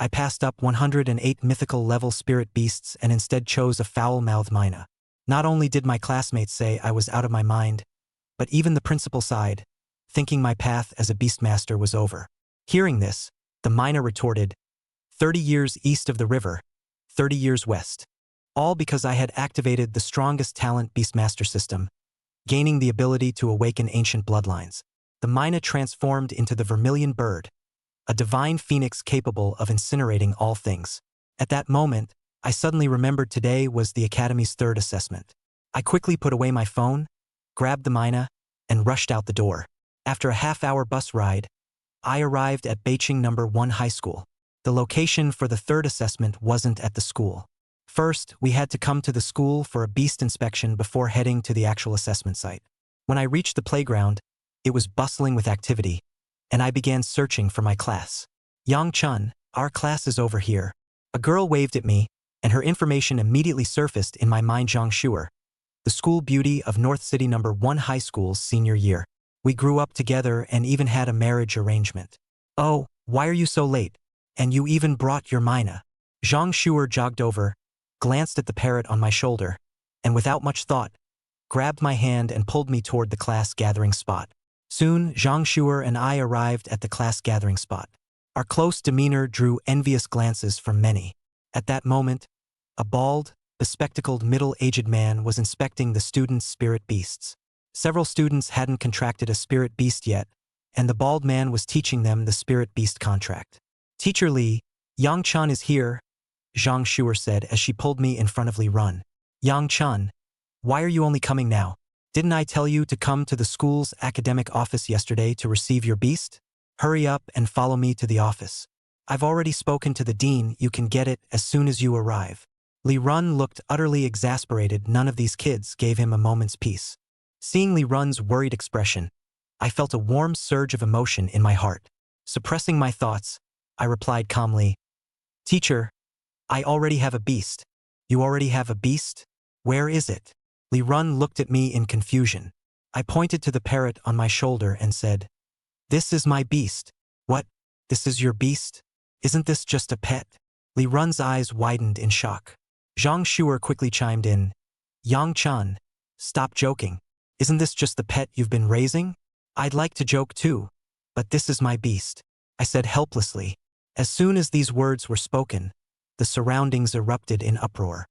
I passed up 108 mythical level spirit beasts and instead chose a foul-mouthed mina. Not only did my classmates say I was out of my mind, but even the principal sighed, thinking my path as a beastmaster was over. Hearing this, the mina retorted, 30 years east of the river, 30 years west. All because I had activated the strongest talent beastmaster system, gaining the ability to awaken ancient bloodlines. The mina transformed into the vermilion bird, a divine phoenix capable of incinerating all things. At that moment, I suddenly remembered today was the Academy's third assessment. I quickly put away my phone, grabbed the mina, and rushed out the door. After a half-hour bus ride, I arrived at Beiqing No. 1 High School. The location for the third assessment wasn't at the school. First, we had to come to the school for a beast inspection before heading to the actual assessment site. When I reached the playground, it was bustling with activity, and I began searching for my class. Yang Chun, our class is over here. A girl waved at me, and her information immediately surfaced in my mind. Zhang Shuer, the school beauty of North City No. 1 High School's senior year. We grew up together and even had a marriage arrangement. Oh, why are you so late? And you even brought your mina. Zhang Shuer jogged over, glanced at the parrot on my shoulder, and without much thought, grabbed my hand and pulled me toward the class gathering spot. Soon, Zhang Shuer and I arrived at the class gathering spot. Our close demeanor drew envious glances from many. At that moment, a bald, bespectacled middle-aged man was inspecting the students' spirit beasts. Several students hadn't contracted a spirit beast yet, and the bald man was teaching them the spirit beast contract. Teacher Li, Yang Chun is here, Zhang Shuer said as she pulled me in front of Li Run. Yang Chun, why are you only coming now? Didn't I tell you to come to the school's academic office yesterday to receive your beast? Hurry up and follow me to the office. I've already spoken to the dean, you can get it as soon as you arrive. Li Run looked utterly exasperated. None of these kids gave him a moment's peace. Seeing Li Run's worried expression, I felt a warm surge of emotion in my heart. Suppressing my thoughts, I replied calmly, Teacher, I already have a beast. You already have a beast? Where is it? Li Run looked at me in confusion. I pointed to the parrot on my shoulder and said, This is my beast. What? This is your beast? Isn't this just a pet? Li Run's eyes widened in shock. Zhang Shuer quickly chimed in, Yang Chun, stop joking. Isn't this just the pet you've been raising? I'd like to joke too, but this is my beast, I said helplessly. As soon as these words were spoken, the surroundings erupted in uproar.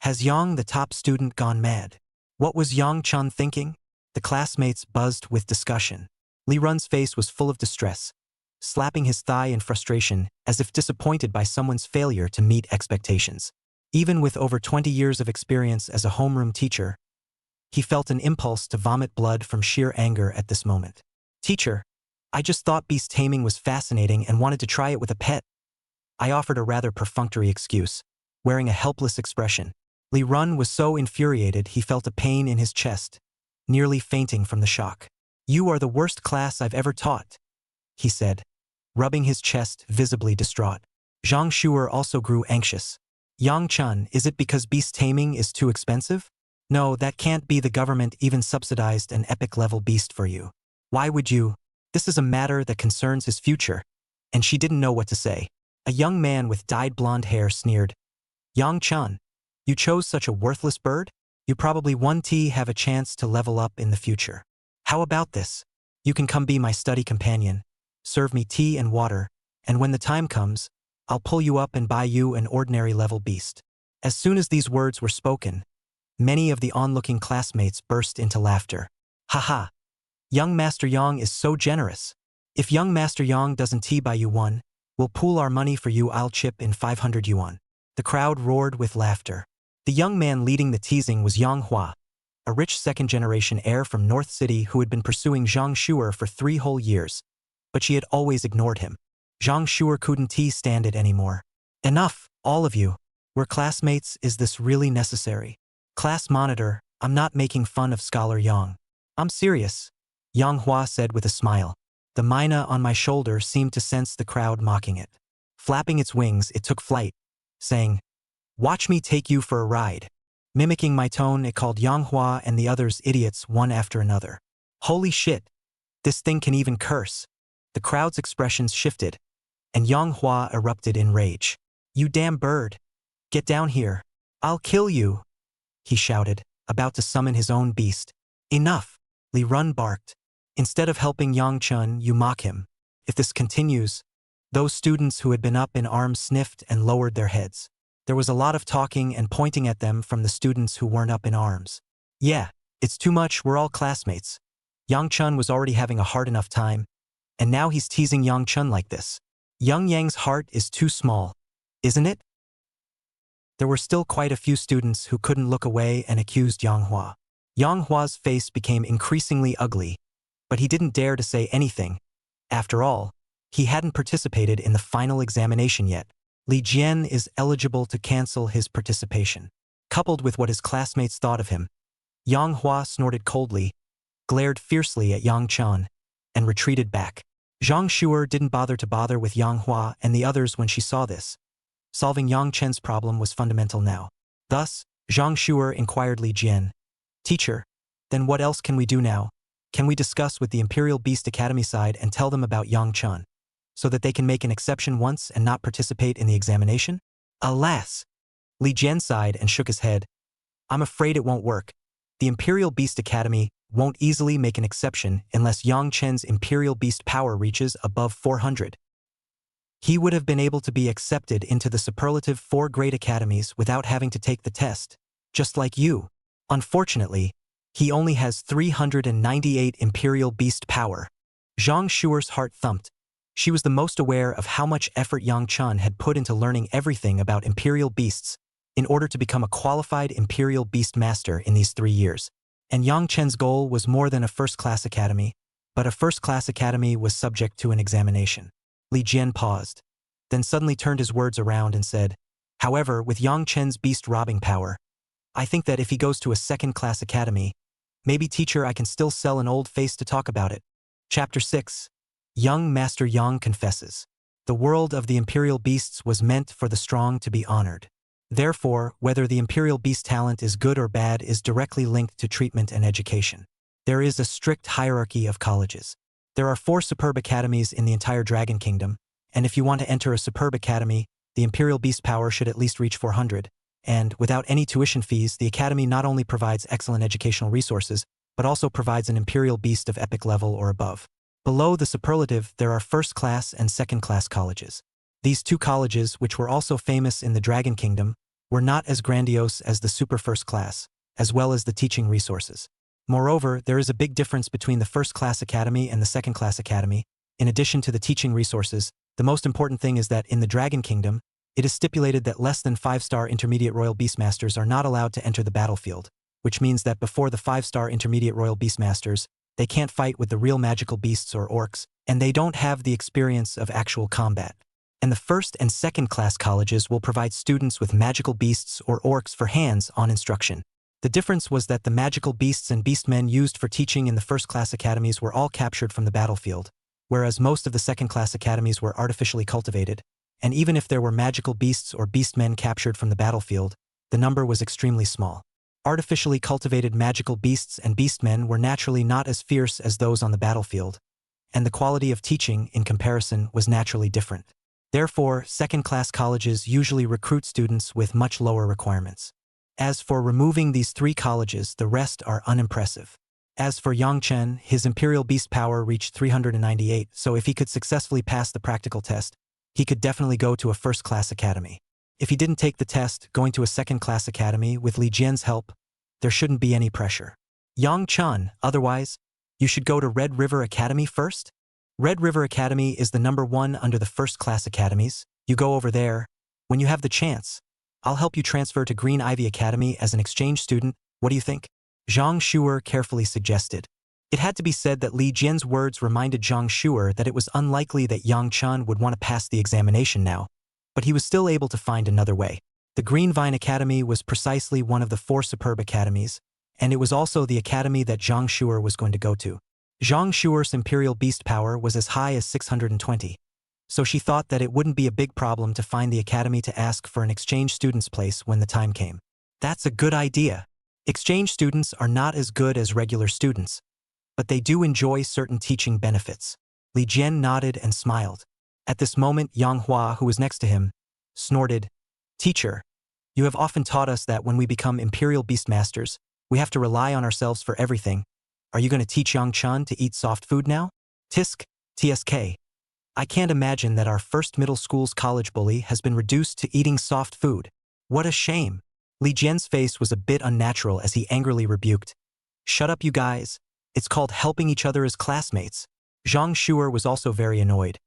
Has Yang, the top student, gone mad? What was Yang Chun thinking? The classmates buzzed with discussion. Li Run's face was full of distress, slapping his thigh in frustration as if disappointed by someone's failure to meet expectations. Even with over 20 years of experience as a homeroom teacher, he felt an impulse to vomit blood from sheer anger at this moment. Teacher, I just thought beast taming was fascinating and wanted to try it with a pet. I offered a rather perfunctory excuse, wearing a helpless expression. Li Run was so infuriated he felt a pain in his chest, nearly fainting from the shock. You are the worst class I've ever taught, he said, rubbing his chest, visibly distraught. Zhang Shuer also grew anxious. Yang Chun, is it because beast taming is too expensive? No, that can't be. The government even subsidized an epic-level beast for you. Why would you? This is a matter that concerns his future. And she didn't know what to say. A young man with dyed blonde hair sneered, Yang Chun, you chose such a worthless bird? You probably won't have a chance to level up in the future. How about this? You can come be my study companion, serve me tea and water, and when the time comes, I'll pull you up and buy you an ordinary level beast. As soon as these words were spoken, many of the onlooking classmates burst into laughter. Haha! Young Master Yang is so generous. If young Master Yang doesn't buy you one, we'll pool our money for you. I'll chip in 500 yuan. The crowd roared with laughter. The young man leading the teasing was Yang Hua, a rich second-generation heir from North City who had been pursuing Zhang Shuer for 3 whole years, but she had always ignored him. Zhang Shuer couldn't stand it anymore. Enough, all of you. We're classmates. Is this really necessary? Class monitor, I'm not making fun of Scholar Yang. I'm serious, Yang Hua said with a smile. The mina on my shoulder seemed to sense the crowd mocking it. Flapping its wings, it took flight, saying, Watch me take you for a ride. Mimicking my tone, it called Yang Hua and the others idiots one after another. Holy shit! This thing can even curse. The crowd's expressions shifted, and Yanghua erupted in rage. "You damn bird! Get down here! I'll kill you!" he shouted, about to summon his own beast. "Enough!" Li Run barked. "Instead of helping Yangchun, you mock him. If this continues..." Those students who had been up in arms sniffed and lowered their heads. There was a lot of talking and pointing at them from the students who weren't up in arms. "Yeah, it's too much, we're all classmates." Yangchun was already having a hard enough time, and now he's teasing Yangchun like this. Young Yang's heart is too small, isn't it? There were still quite a few students who couldn't look away and accused Yanghua. Yanghua's face became increasingly ugly, but he didn't dare to say anything. After all, he hadn't participated in the final examination yet. Li Jian is eligible to cancel his participation. Coupled with what his classmates thought of him, Yanghua snorted coldly, glared fiercely at Yangchun, and retreated back. Zhang Shuer didn't bother with Yanghua and the others when she saw this. Solving Yang Chen's problem was fundamental now. Thus, Zhang Shuer inquired Li Jian, "Teacher, then what else can we do now? Can we discuss with the Imperial Beast Academy side and tell them about Yang Chen, so that they can make an exception once and not participate in the examination?" Alas! Li Jian sighed and shook his head. "I'm afraid it won't work. The Imperial Beast Academy won't easily make an exception unless Yang Chen's Imperial Beast power reaches above 400. He would have been able to be accepted into the superlative 4 great academies without having to take the test, just like you. Unfortunately, he only has 398 Imperial Beast power." Zhang Shuer's heart thumped. She was the most aware of how much effort Yang Chen had put into learning everything about Imperial Beasts in order to become a qualified Imperial Beast Master in these 3 years. And Yang Chen's goal was more than a first-class academy, but a first-class academy was subject to an examination. Li Jian paused, then suddenly turned his words around and said, "However, with Yang Chen's beast robbing power, I think that if he goes to a second-class academy, maybe teacher I can still sell an old face to talk about it." Chapter 6. Young Master Yang confesses. The world of the Imperial Beasts was meant for the strong to be honored. Therefore, whether the Imperial Beast talent is good or bad is directly linked to treatment and education. There is a strict hierarchy of colleges. There are 4 superb academies in the entire Dragon Kingdom, and if you want to enter a superb academy, the Imperial Beast power should at least reach 400, and without any tuition fees, the academy not only provides excellent educational resources, but also provides an Imperial Beast of epic level or above. Below the superlative, there are first-class and second-class colleges. These 2 colleges, which were also famous in the Dragon Kingdom, were not as grandiose as the super first class, as well as the teaching resources. Moreover, there is a big difference between the first-class academy and the second-class academy. In addition to the teaching resources, the most important thing is that in the Dragon Kingdom, it is stipulated that less than 5-star intermediate royal beastmasters are not allowed to enter the battlefield, which means that before the 5-star intermediate royal beastmasters, they can't fight with the real magical beasts or orcs, and they don't have the experience of actual combat. And the first and second-class colleges will provide students with magical beasts or orcs for hands-on instruction. The difference was that the magical beasts and beastmen used for teaching in the first-class academies were all captured from the battlefield, whereas most of the second-class academies were artificially cultivated, and even if there were magical beasts or beastmen captured from the battlefield, the number was extremely small. Artificially cultivated magical beasts and beastmen were naturally not as fierce as those on the battlefield, and the quality of teaching, in comparison, was naturally different. Therefore, second-class colleges usually recruit students with much lower requirements. As for removing these 3 colleges, the rest are unimpressive. As for Yang Chen, his Imperial Beast power reached 398, so if he could successfully pass the practical test, he could definitely go to a first-class academy. If he didn't take the test, going to a second-class academy with Li Jian's help, there shouldn't be any pressure. Yang Chen, otherwise, you should go to Red River Academy first? Red River Academy is the number 1 under the first-class academies. You go over there when you have the chance. I'll help you transfer to Green Ivy Academy as an exchange student. What do you think? Zhang Shuer carefully suggested. It had to be said that Li Jian's words reminded Zhang Shuer that it was unlikely that Yang Chen would want to pass the examination now, but he was still able to find another way. The Green Vine Academy was precisely one of the 4 superb academies, and it was also the academy that Zhang Shuer was going to go to. Zhang Shuer's Imperial Beast power was as high as 620, so she thought that it wouldn't be a big problem to find the academy to ask for an exchange student's place when the time came. That's a good idea. Exchange students are not as good as regular students, but they do enjoy certain teaching benefits. Li Jian nodded and smiled. At this moment, Yang Hua, who was next to him, snorted, "Teacher, you have often taught us that when we become Imperial Beastmasters, we have to rely on ourselves for everything. Are you going to teach Yang Chun to eat soft food now?" Tisk, TSK. I can't imagine that our first middle school's college bully has been reduced to eating soft food. What a shame. Li Jian's face was a bit unnatural as he angrily rebuked, "Shut up, you guys. It's called helping each other as classmates." Zhang Shuer was also very annoyed.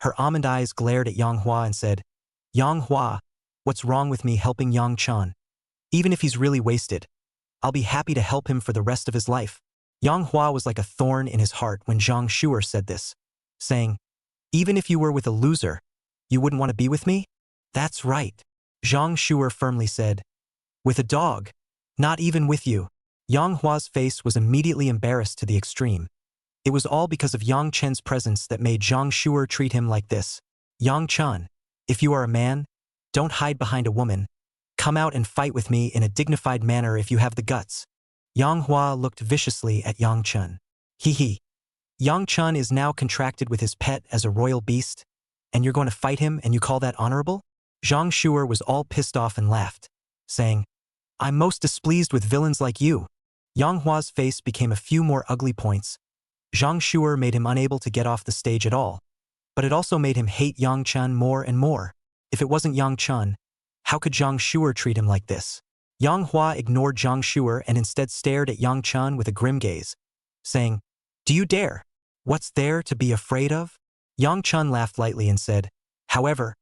Her almond eyes glared at Yang Hua and said, "Yang Hua, what's wrong with me helping Yang Chun? Even if he's really wasted, I'll be happy to help him for the rest of his life." Yang Hua was like a thorn in his heart when Zhang Shuer said this, saying, "Even if you were with a loser, you wouldn't want to be with me?" "That's right," Zhang Shuer firmly said. "With a dog, not even with you." Yang Hua's face was immediately embarrassed to the extreme. It was all because of Yang Chen's presence that made Zhang Shuer treat him like this. "Yang Chen, if you are a man, don't hide behind a woman. Come out and fight with me in a dignified manner if you have the guts." Yang Hua looked viciously at Yang Chen. Hee. Yang Chun is now contracted with his pet as a royal beast, and you're going to fight him and you call that honorable? Zhang Shuer was all pissed off and laughed, saying, "I'm most displeased with villains like you." Yang Hua's face became a few more ugly points. Zhang Shuer made him unable to get off the stage at all, but it also made him hate Yang Chun more and more. If it wasn't Yang Chun, how could Zhang Shuer treat him like this? Yang Hua ignored Zhang Shuer and instead stared at Yang Chun with a grim gaze, saying, "Do you dare? What's there to be afraid of?" Yang Chun laughed lightly and said, "However,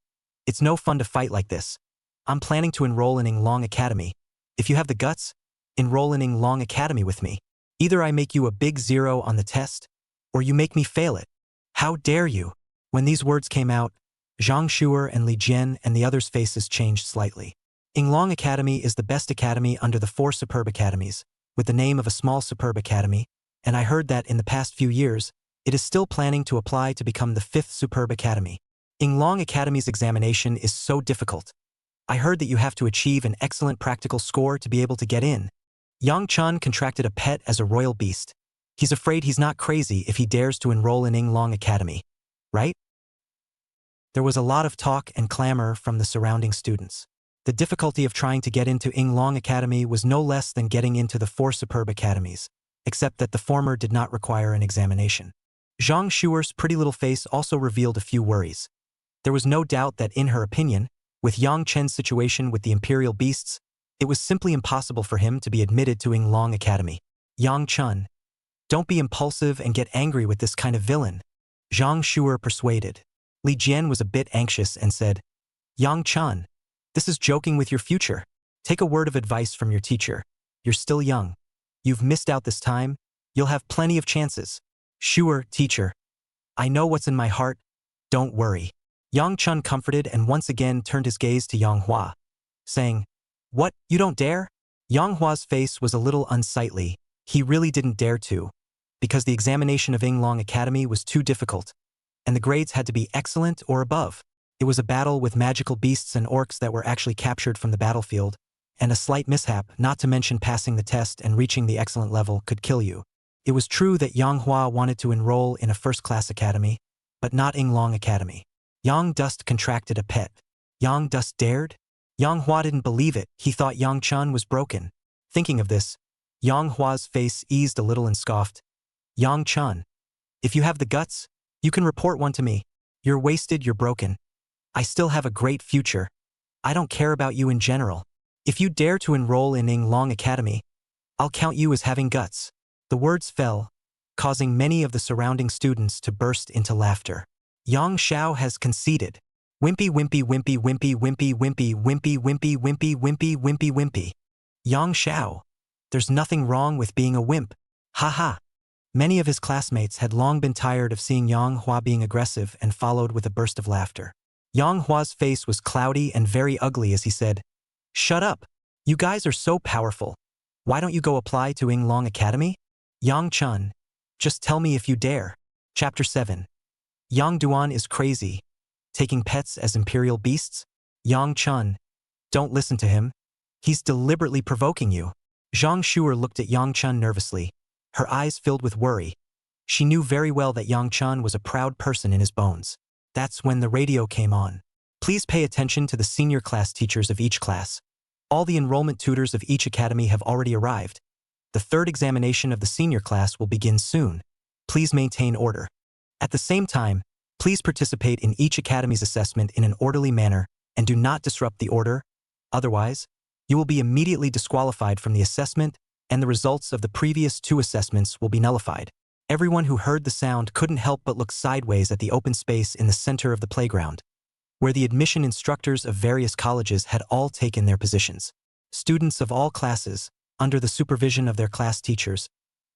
it's no fun to fight like this. I'm planning to enroll in Yinglong Academy. If you have the guts, enroll in Yinglong Academy with me. Either I make you a big 0 on the test, or you make me fail it. How dare you?" When these words came out, Zhang Shuer and Li Jian and the others' faces changed slightly. Yinglong Academy is the best academy under the 4 superb academies, with the name of a small superb academy, and I heard that in the past few years, it is still planning to apply to become the 5th superb academy. Yinglong Academy's examination is so difficult. I heard that you have to achieve an excellent practical score to be able to get in. Yang Chun contracted a pet as a royal beast. He's afraid he's not crazy if he dares to enroll in Yinglong Academy, right? There was a lot of talk and clamor from the surrounding students. The difficulty of trying to get into Yinglong Academy was no less than getting into the 4 superb academies, except that the former did not require an examination. Zhang Shuer's pretty little face also revealed a few worries. There was no doubt that in her opinion, with Yang Chen's situation with the Imperial Beasts, it was simply impossible for him to be admitted to Yinglong Academy. "Yang Chun, don't be impulsive and get angry with this kind of villain," Zhang Shuer persuaded. Li Jian was a bit anxious and said, "Yang Chun, this is joking with your future. Take a word of advice from your teacher. You're still young. You've missed out this time. You'll have plenty of chances." "Shuer, teacher. I know what's in my heart. Don't worry." Yang Chun comforted and once again turned his gaze to Yang Hua, saying, "What, you don't dare?" Yang Hua's face was a little unsightly. He really didn't dare to, because the examination of Yinglong Academy was too difficult, and the grades had to be excellent or above. It was a battle with magical beasts and orcs that were actually captured from the battlefield, and a slight mishap, not to mention passing the test and reaching the excellent level, could kill you. It was true that Yang Hua wanted to enroll in a first-class academy, but not Yinglong Academy. Yang Dust contracted a pet. Yang Dust dared? Yang Hua didn't believe it. He thought Yang Chun was broken. Thinking of this, Yang Hua's face eased a little and scoffed. "Yang Chun, if you have the guts, you can report one to me. You're wasted, you're broken. I still have a great future. I don't care about you in general. If you dare to enroll in Yinglong Academy, I'll count you as having guts." The words fell, causing many of the surrounding students to burst into laughter. Yang Xiao has conceded. Wimpy wimpy wimpy wimpy wimpy wimpy wimpy wimpy wimpy wimpy wimpy wimpy. Yang Xiao. There's nothing wrong with being a wimp. Ha ha. Many of his classmates had long been tired of seeing Yang Hua being aggressive and followed with a burst of laughter. Yang Hua's face was cloudy and very ugly as he said, "Shut up. You guys are so powerful. Why don't you go apply to Yinglong Academy? Yang Chun, just tell me if you dare." Chapter 7. Yang Duan is crazy. Taking pets as imperial beasts? Yang Chun, don't listen to him. He's deliberately provoking you. Zhang Shuer looked at Yang Chun nervously, her eyes filled with worry. She knew very well that Yang Chun was a proud person in his bones. That's when the radio came on. Please pay attention to the senior class teachers of each class. All the enrollment tutors of each academy have already arrived. The third examination of the senior class will begin soon. Please maintain order. At the same time, please participate in each academy's assessment in an orderly manner and do not disrupt the order. Otherwise, you will be immediately disqualified from the assessment and the results of the previous 2 assessments will be nullified. Everyone who heard the sound couldn't help but look sideways at the open space in the center of the playground, where the admission instructors of various colleges had all taken their positions. Students of all classes, under the supervision of their class teachers,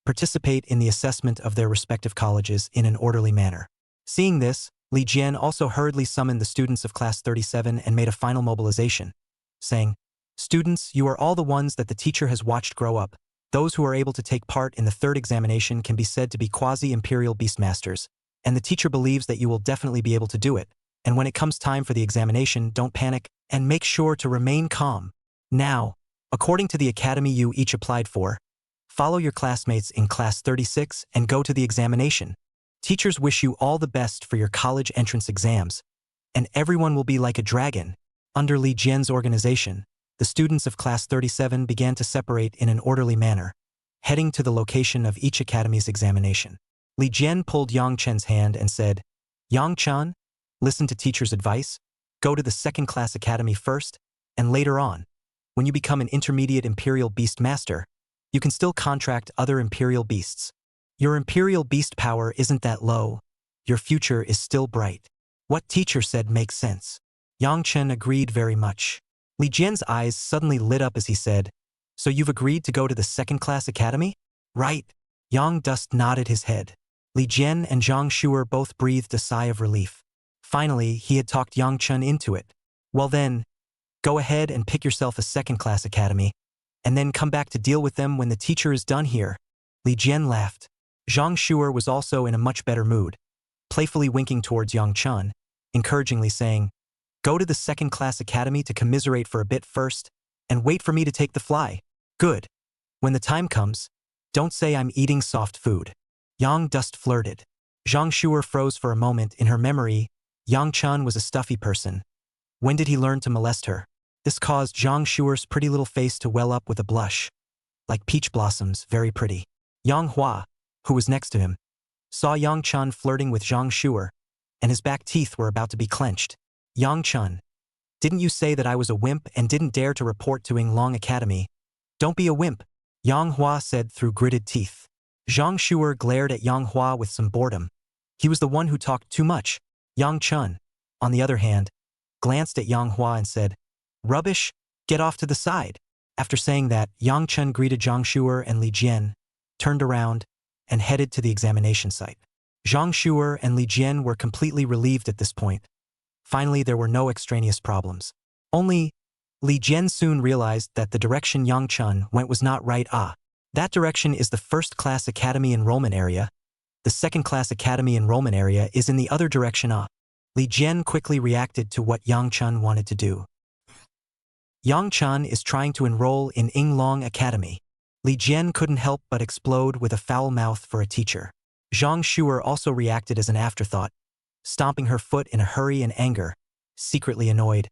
participate in the assessment of their respective colleges in an orderly manner. Seeing this, Li Jian also hurriedly summoned the students of class 37 and made a final mobilization, saying, "Students, you are all the ones that the teacher has watched grow up. Those who are able to take part in the third examination can be said to be quasi-imperial beastmasters, and the teacher believes that you will definitely be able to do it. And when it comes time for the examination, don't panic and make sure to remain calm. Now, according to the academy you each applied for, follow your classmates in class 36 and go to the examination. Teachers wish you all the best for your college entrance exams, and everyone will be like a dragon." Under Li Jian's organization, the students of class 37 began to separate in an orderly manner, heading to the location of each academy's examination. Li Jian pulled Yang Chen's hand and said, "Yang Chen, listen to teacher's advice. Go to the second-class academy first, and later on, when you become an intermediate imperial beast master, you can still contract other imperial beasts. Your imperial beast power isn't that low. Your future is still bright." What teacher said makes sense. Yang Chen agreed very much. Li Jian's eyes suddenly lit up as he said, "So you've agreed to go to the second-class academy?" "Right." Yang Dust nodded his head. Li Jian and Zhang Shuer both breathed a sigh of relief. Finally, he had talked Yang Chen into it. "Well then, go ahead and pick yourself a second-class academy, and then come back to deal with them when the teacher is done here." Li Jian laughed. Zhang Shuer was also in a much better mood, playfully winking towards Yang Chen, encouragingly saying, "Go to the second-class academy to commiserate for a bit first, and wait for me to take the fly. Good. When the time comes, don't say I'm eating soft food." Yang Dust flirted. Zhang Shuer froze for a moment. In her memory, Yang Chen was a stuffy person. When did he learn to molest her? This caused Zhang Shuer's pretty little face to well up with a blush. Like peach blossoms, very pretty. Yang Hua, who was next to him, saw Yang Chen flirting with Zhang Shuer, and his back teeth were about to be clenched. "Yang Chen, didn't you say that I was a wimp and didn't dare to report to Yinglong Academy?" "Don't be a wimp," Yang Hua said through gritted teeth. Zhang Shuer glared at Yang Hua with some boredom. He was the one who talked too much. Yang Chen, on the other hand, glanced at Yang Hua and said, "Rubbish, get off to the side." After saying that, Yang Chen greeted Zhang Shuer and Li Jian, turned around, and headed to the examination site. Zhang Shuer and Li Jian were completely relieved at this point. Finally, there were no extraneous problems. Only, Li Jian soon realized that the direction Yang Chen went was not right. That direction is the first-class academy enrollment area. The second-class academy enrollment area is in the other direction. Li Jian quickly reacted to what Yang Chen wanted to do. Yang Chen is trying to enroll in Yinglong Academy. Li Jian couldn't help but explode with a foul mouth for a teacher. Zhang Shuer also reacted as an afterthought, stomping her foot in a hurry and anger, secretly annoyed.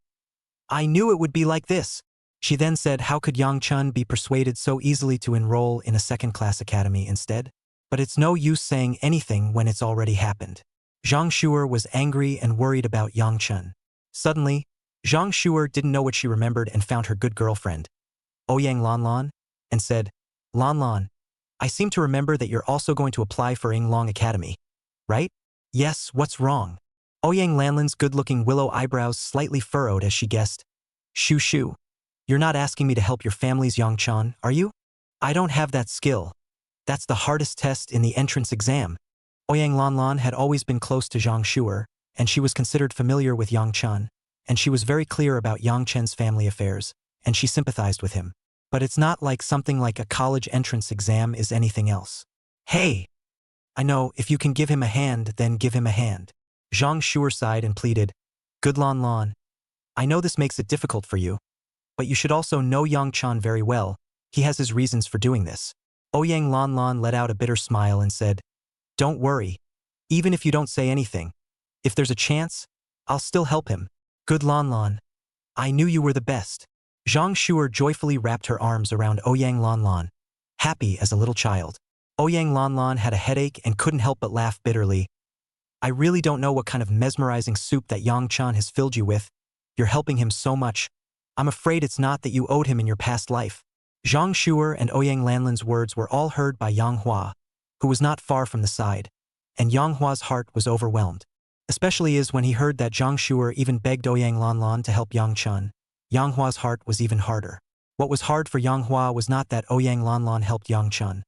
"I knew it would be like this." She then said, how could Yang Chen be persuaded so easily to enroll in a second-class academy instead? But it's no use saying anything when it's already happened. Zhang Shuer was angry and worried about Yang Chen. Suddenly, Zhang Shuer didn't know what she remembered and found her good girlfriend, Ouyang Lanlan, and said, "Lanlan, I seem to remember that you're also going to apply for Yinglong Academy, right?" "Yes, what's wrong?" Ouyang Lanlan's good-looking willow eyebrows slightly furrowed as she guessed. "Shoo shoo. You're not asking me to help your family's Yang Chen, are you?" "I don't have that skill. That's the hardest test in the entrance exam." Ouyang Lanlan had always been close to Zhang Shuer, and she was considered familiar with Yang Chen, and she was very clear about Yang Chen's family affairs, and she sympathized with him. But it's not like something like a college entrance exam is anything else. "Hey! I know, if you can give him a hand, then give him a hand." Zhang Shuer sighed and pleaded, "Good Lan, I know this makes it difficult for you, but you should also know Yang Chen very well. He has his reasons for doing this." Ouyang Lanlan let out a bitter smile and said, "Don't worry. Even if you don't say anything, If there's a chance, I'll still help him. Good Lan Lan. I knew you were the best. Zhang Shuer joyfully wrapped her arms around Ouyang Lan Lan, happy as a little child. Ouyang Lan Lan had a headache and couldn't help but laugh bitterly. I really don't know what kind of mesmerizing soup that Yang Chan has filled you with. You're helping him so much. I'm afraid it's not that you owed him in your past life. Zhang Shuer and Ouyang Lanlan's words were all heard by Yang Hua, who was not far from the side, and Yang Hua's heart was overwhelmed. Especially as when he heard that Zhang Shuer even begged Ouyang Lanlan to help Yang Chun. Yang Hua's heart was even harder. What was hard for Yang Hua was not that Ouyang Lanlan helped Yang Chun,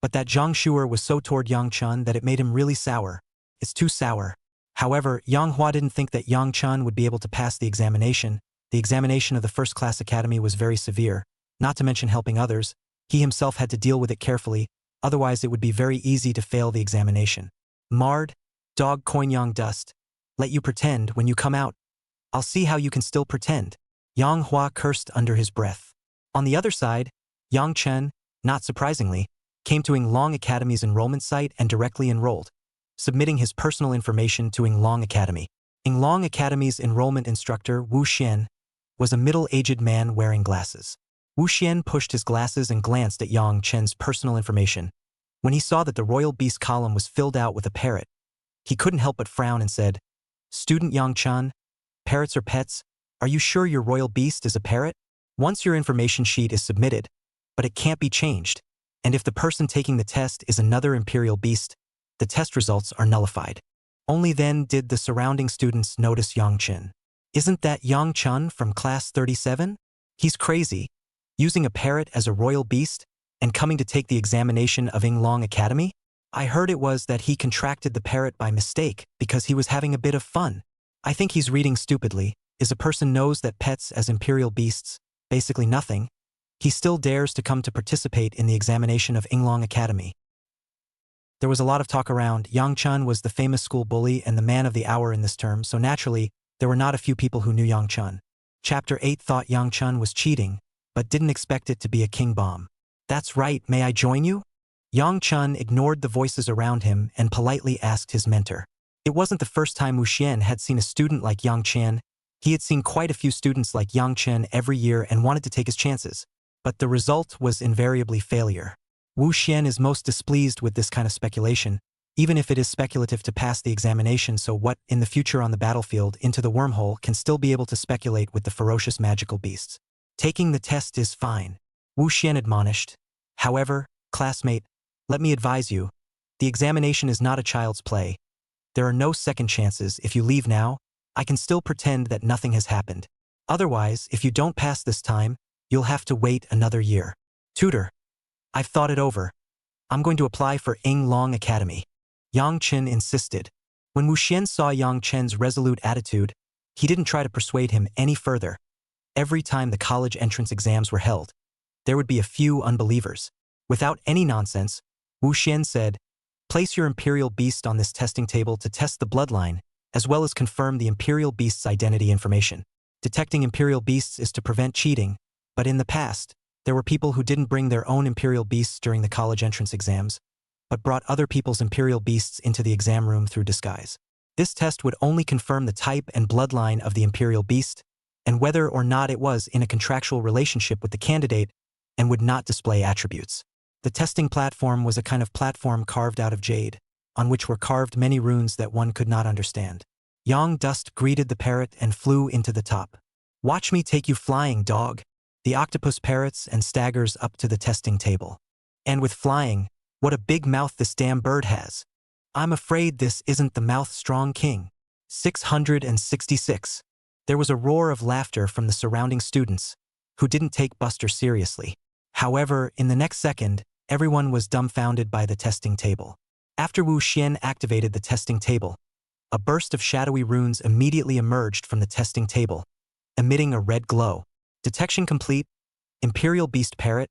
but that Zhang Shuer was so toward Yang Chun that it made him really sour. It's too sour. However, Yang Hua didn't think that Yang Chun would be able to pass the examination. The examination of the first-class academy was very severe, not to mention helping others. He himself had to deal with it carefully, otherwise it would be very easy to fail the examination. Marred, dog Coinyang dust. Let you pretend when you come out. I'll see how you can still pretend. Yang Hua cursed under his breath. On the other side, Yang Chen, not surprisingly, came to Yinglong Academy's enrollment site and directly enrolled, submitting his personal information to Yinglong Academy. Yinglong Academy's enrollment instructor, Wu Xian, was a middle-aged man wearing glasses. Wu Xian pushed his glasses and glanced at Yang Chen's personal information. When he saw that the royal beast column was filled out with a parrot, he couldn't help but frown and said, "Student Yang Chen, parrots are pets? Are you sure your royal beast is a parrot? Once your information sheet is submitted, but it can't be changed, and if the person taking the test is another imperial beast, the test results are nullified." Only then did the surrounding students notice Yang Chen. Isn't that Yang Chun from class 37? He's crazy, using a parrot as a royal beast and coming to take the examination of Yinglong Academy? I heard it was that he contracted the parrot by mistake because he was having a bit of fun. I think he's reading stupidly. Is a person knows that pets as imperial beasts, basically nothing, he still dares to come to participate in the examination of Yinglong Academy. There was a lot of talk around. Yang Chun was the famous school bully and the man of the hour in this term, so naturally, there were not a few people who knew Yang Chun. Chapter 8 thought Yang Chun was cheating, but didn't expect it to be a king bomb. That's right, may I join you? Yang Chun ignored the voices around him and politely asked his mentor. It wasn't the first time Wu Xian had seen a student like Yang Chen. He had seen quite a few students like Yang Chen every year and wanted to take his chances. But the result was invariably failure. Wu Xian is most displeased with this kind of speculation, even if it is speculative to pass the examination, so what, in the future on the battlefield, into the wormhole, can still be able to speculate with the ferocious magical beasts. Taking the test is fine, Wu Xian admonished. However, classmate, let me advise you, the examination is not a child's play. There are no second chances. If you leave now, I can still pretend that nothing has happened. Otherwise, if you don't pass this time, you'll have to wait another year. Tutor, I've thought it over. I'm going to apply for Yinglong Academy. Yang Chen insisted. When Wu Xian saw Yang Chen's resolute attitude, he didn't try to persuade him any further. Every time the college entrance exams were held, there would be a few unbelievers. Without any nonsense, Wu Xian said, "Place your imperial beast on this testing table to test the bloodline, as well as confirm the imperial beast's identity information. Detecting imperial beasts is to prevent cheating, but in the past, there were people who didn't bring their own imperial beasts during the college entrance exams, but brought other people's imperial beasts into the exam room through disguise. This test would only confirm the type and bloodline of the imperial beast, and whether or not it was in a contractual relationship with the candidate, and would not display attributes. The testing platform was a kind of platform carved out of jade, on which were carved many runes that one could not understand. Yang Dust greeted the parrot and flew into the top. Watch me take you flying, dog. The octopus parrots and staggers up to the testing table. And with flying, what a big mouth this damn bird has. I'm afraid this isn't the mouth-strong king. 666. There was a roar of laughter from the surrounding students, who didn't take Buster seriously. However, in the next second, everyone was dumbfounded by the testing table. After Wu Xian activated the testing table, a burst of shadowy runes immediately emerged from the testing table, emitting a red glow. Detection complete. Imperial Beast Parrot,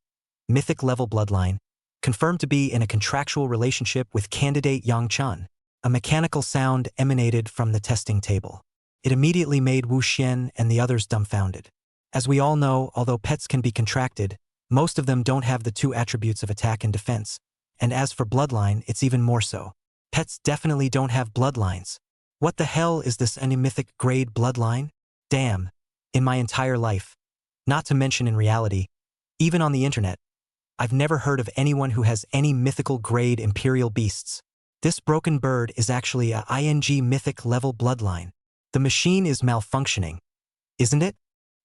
Mythic Level Bloodline, confirmed to be in a contractual relationship with candidate Yang Chun. A mechanical sound emanated from the testing table. It immediately made Wu Xian and the others dumbfounded. As we all know, although pets can be contracted, most of them don't have the two attributes of attack and defense, and as for bloodline, it's even more so. Pets definitely don't have bloodlines. What the hell is this any mythic grade bloodline? Damn. In my entire life. Not to mention in reality. Even on the internet. I've never heard of anyone who has any mythical grade imperial beasts. This broken bird is actually a ING mythic level bloodline. The machine is malfunctioning. Isn't it?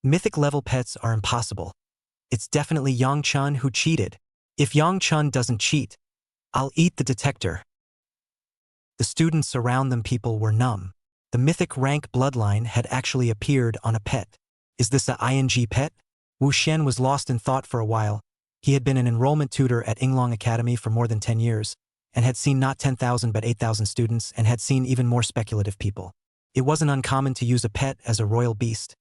Mythic level pets are impossible. It's definitely Yang Chun who cheated. If Yang Chun doesn't cheat, I'll eat the detector. The students around them people were numb. The mythic rank bloodline had actually appeared on a pet. Is this a ING pet? Wu Xian was lost in thought for a while. He had been an enrollment tutor at Yinglong Academy for more than 10 years, and had seen not 10,000 but 8,000 students and had seen even more speculative people. It wasn't uncommon to use a pet as a royal beast.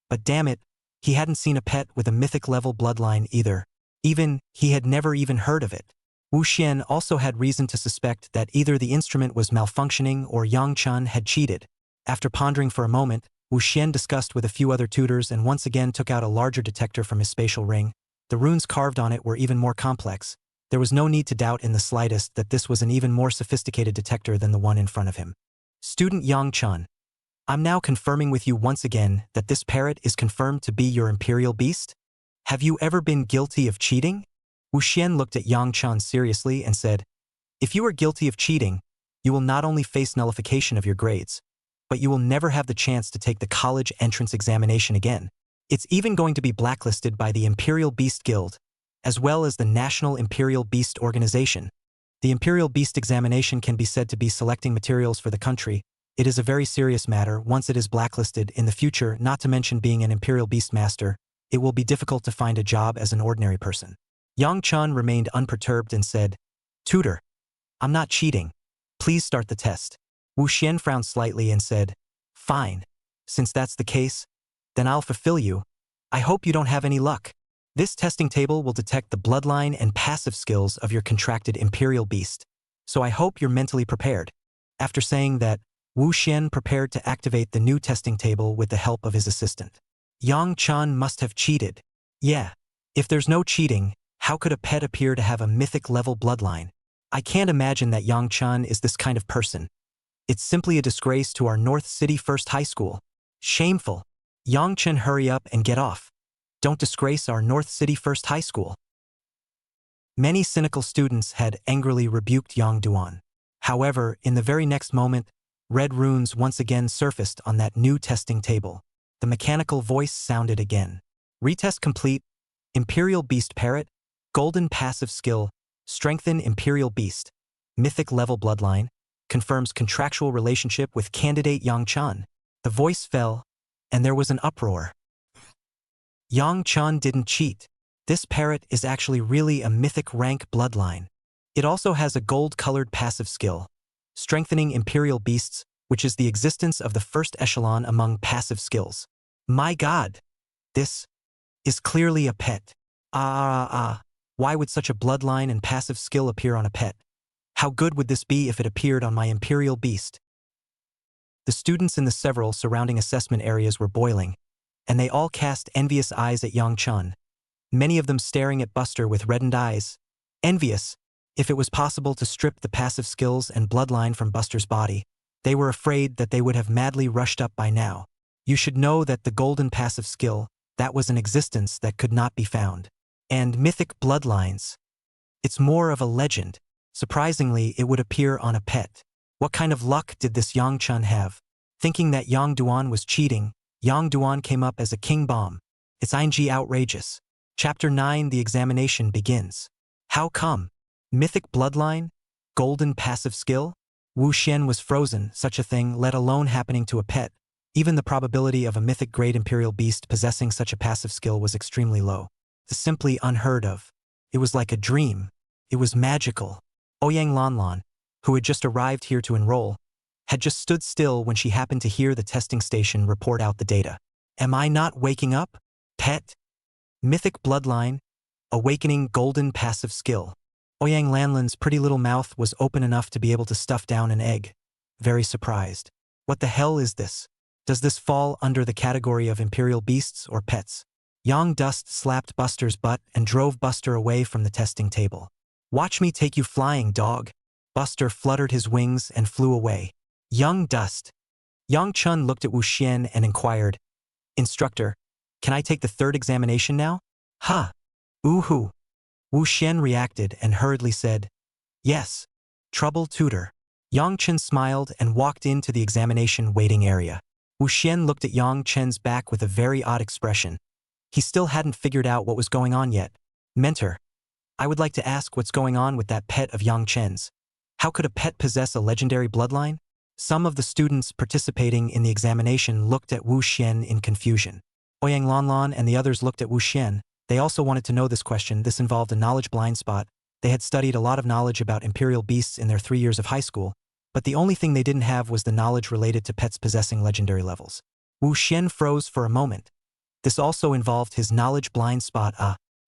But damn it, he hadn't seen a pet with a mythic level bloodline either. He had never even heard of it. Wu Xian also had reason to suspect that either the instrument was malfunctioning or Yang Chun had cheated. After pondering for a moment, Wu Xian discussed with a few other tutors and once again took out a larger detector from his spatial ring. The runes carved on it were even more complex. There was no need to doubt in the slightest that this was an even more sophisticated detector than the one in front of him. Student Yang Chun, I'm now confirming with you once again that this parrot is confirmed to be your imperial beast? Have you ever been guilty of cheating? Wu Xian looked at Yang Chun seriously and said, if you are guilty of cheating, you will not only face nullification of your grades, but you will never have the chance to take the college entrance examination again. It's even going to be blacklisted by the Imperial Beast Guild, as well as the National Imperial Beast Organization. The Imperial Beast examination can be said to be selecting materials for the country. It is a very serious matter once it is blacklisted in the future, not to mention being an Imperial Beast Master. It will be difficult to find a job as an ordinary person. Yang Chun remained unperturbed and said, Tutor, I'm not cheating. Please start the test. Wu Xian frowned slightly and said, fine. Since that's the case, then I'll fulfill you. I hope you don't have any luck. This testing table will detect the bloodline and passive skills of your contracted imperial beast, so I hope you're mentally prepared. After saying that, Wu Xian prepared to activate the new testing table with the help of his assistant. Yang Chun must have cheated. Yeah. If there's no cheating, how could a pet appear to have a mythic level bloodline? I can't imagine that Yang Chun is this kind of person. It's simply a disgrace to our North City First High School. Shameful. Yang Chun, hurry up and get off. Don't disgrace our North City First High School. Many cynical students had angrily rebuked Yang Duan. However, in the very next moment, red runes once again surfaced on that new testing table. The mechanical voice sounded again. Retest complete. Imperial Beast Parrot. Golden passive skill. Strengthen Imperial Beast. Mythic level bloodline. Confirms contractual relationship with candidate Yang Chun. The voice fell, and there was an uproar. Yang Chun didn't cheat. This parrot is actually really a mythic rank bloodline. It also has a gold-colored passive skill. Strengthening Imperial Beasts, which is the existence of the first echelon among passive skills. My god! This is clearly a pet. Why would such a bloodline and passive skill appear on a pet? How good would this be if it appeared on my imperial beast? The students in the several surrounding assessment areas were boiling, and they all cast envious eyes at Yang Chun, many of them staring at Buster with reddened eyes. Envious, if it was possible to strip the passive skills and bloodline from Buster's body. They were afraid that they would have madly rushed up by now. You should know that the golden passive skill, that was an existence that could not be found. And mythic bloodlines. It's more of a legend. Surprisingly, it would appear on a pet. What kind of luck did this Yang Chun have? Thinking that Yang Duan was cheating, Yang Duan came up as a king bomb. It's ING outrageous. Chapter 9, the examination begins. How come? Mythic bloodline? Golden passive skill? Wu Xian was frozen, such a thing, let alone happening to a pet. Even the probability of a mythic grade imperial beast possessing such a passive skill was extremely low. It's simply unheard of. It was like a dream. It was magical. Ouyang Lanlan, who had just arrived here to enroll, had just stood still when she happened to hear the testing station report out the data. Am I not waking up? Pet? Mythic bloodline? Awakening golden passive skill. Ouyang Lanlan's pretty little mouth was open enough to be able to stuff down an egg. Very surprised. What the hell is this? Does this fall under the category of imperial beasts or pets? Yang Dust slapped Buster's butt and drove Buster away from the testing table. Watch me take you flying, dog. Buster fluttered his wings and flew away. Young Dust, Yang Chun looked at Wu Xian and inquired, Instructor, can I take the third examination now? Ha! Ooh-hoo! Wu Xian reacted and hurriedly said, Yes. Trouble Tutor. Yang Chen smiled and walked into the examination waiting area. Wu Xian looked at Yang Chen's back with a very odd expression. He still hadn't figured out what was going on yet. Mentor, I would like to ask what's going on with that pet of Yang Chen's. How could a pet possess a legendary bloodline? Some of the students participating in the examination looked at Wu Xian in confusion. Ouyang Lanlan and the others looked at Wu Xian. They also wanted to know this question. This involved a knowledge blind spot. They had studied a lot of knowledge about imperial beasts in their 3 years of high school, but the only thing they didn't have was the knowledge related to pets possessing legendary levels. Wu Xian froze for a moment. This also involved his knowledge blind spot.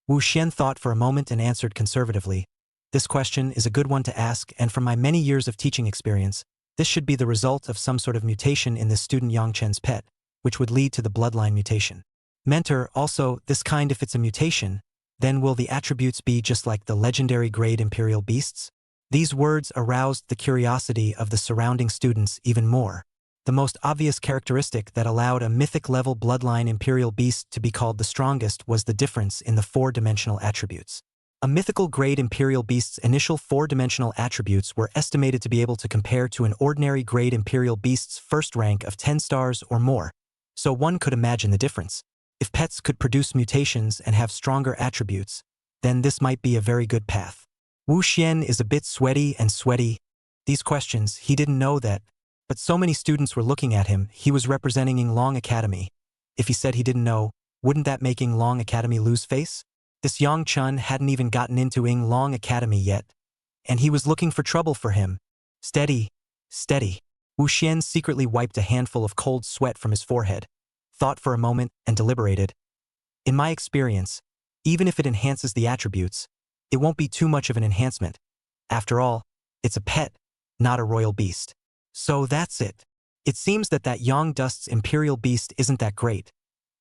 Wu Xian thought for a moment and answered conservatively. This question is a good one to ask, and from my many years of teaching experience, this should be the result of some sort of mutation in this student Yang Chen's pet, which would lead to the bloodline mutation. Mentor, also, this kind if it's a mutation, then will the attributes be just like the legendary grade imperial beasts? These words aroused the curiosity of the surrounding students even more. The most obvious characteristic that allowed a mythic-level bloodline imperial beast to be called the strongest was the difference in the 4-dimensional attributes. A mythical grade imperial beast's initial 4-dimensional attributes were estimated to be able to compare to an ordinary grade imperial beast's first rank of 10 stars or more, so one could imagine the difference. If pets could produce mutations and have stronger attributes, then this might be a very good path. Wu Xian is a bit sweaty. These questions, he didn't know that, but so many students were looking at him. He was representing Yinglong Academy. If he said he didn't know, wouldn't that make Yinglong Academy lose face? This Yang Chun hadn't even gotten into Yinglong Academy yet, and he was looking for trouble for him. Steady. Wu Xian secretly wiped a handful of cold sweat from his forehead, thought for a moment, and deliberated. In my experience, even if it enhances the attributes, it won't be too much of an enhancement. After all, it's a pet, not a royal beast. So that's it. It seems that Yang Dust's imperial beast isn't that great.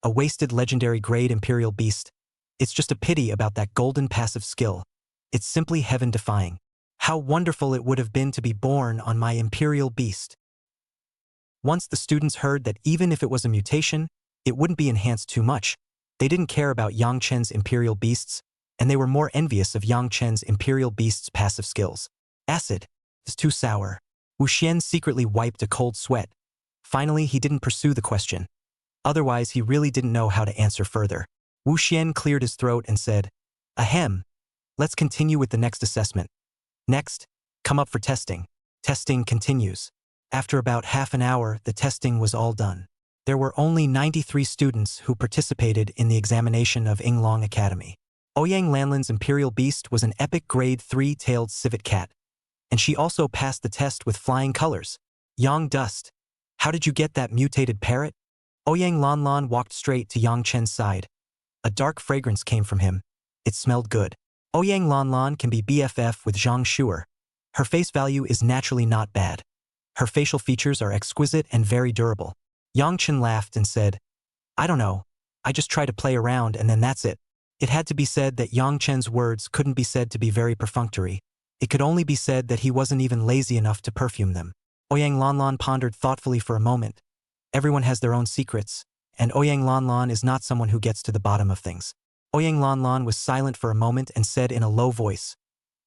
A wasted legendary grade imperial beast. It's just a pity about that golden passive skill. It's simply heaven-defying. How wonderful it would have been to be born on my imperial beast. Once the students heard that even if it was a mutation, it wouldn't be enhanced too much. They didn't care about Yang Chen's imperial beasts, and they were more envious of Yang Chen's imperial beast's passive skills. Acid is too sour. Wu Xian secretly wiped a cold sweat. Finally, he didn't pursue the question. Otherwise, he really didn't know how to answer further. Wu Xian cleared his throat and said, Ahem. Let's continue with the next assessment. Next, come up for testing. Testing continues. After about half an hour, the testing was all done. There were only 93 students who participated in the examination of Yinglong Academy. Ouyang Lanlan's imperial beast was an epic grade 3-tailed civet cat, and she also passed the test with flying colors. Yang Dust, how did you get that mutated parrot? Ouyang Lanlan walked straight to Yang Chen's side. A dark fragrance came from him. It smelled good. Ouyang Lanlan can be BFF with Zhang Shuer. Her face value is naturally not bad. Her facial features are exquisite and very durable. Yang Chen laughed and said, I don't know. I just try to play around and then that's it. It had to be said that Yang Chen's words couldn't be said to be very perfunctory. It could only be said that he wasn't even lazy enough to perfume them. Ouyang Lanlan pondered thoughtfully for a moment. Everyone has their own secrets, and Ouyang Lanlan is not someone who gets to the bottom of things. Ouyang Lanlan was silent for a moment and said in a low voice,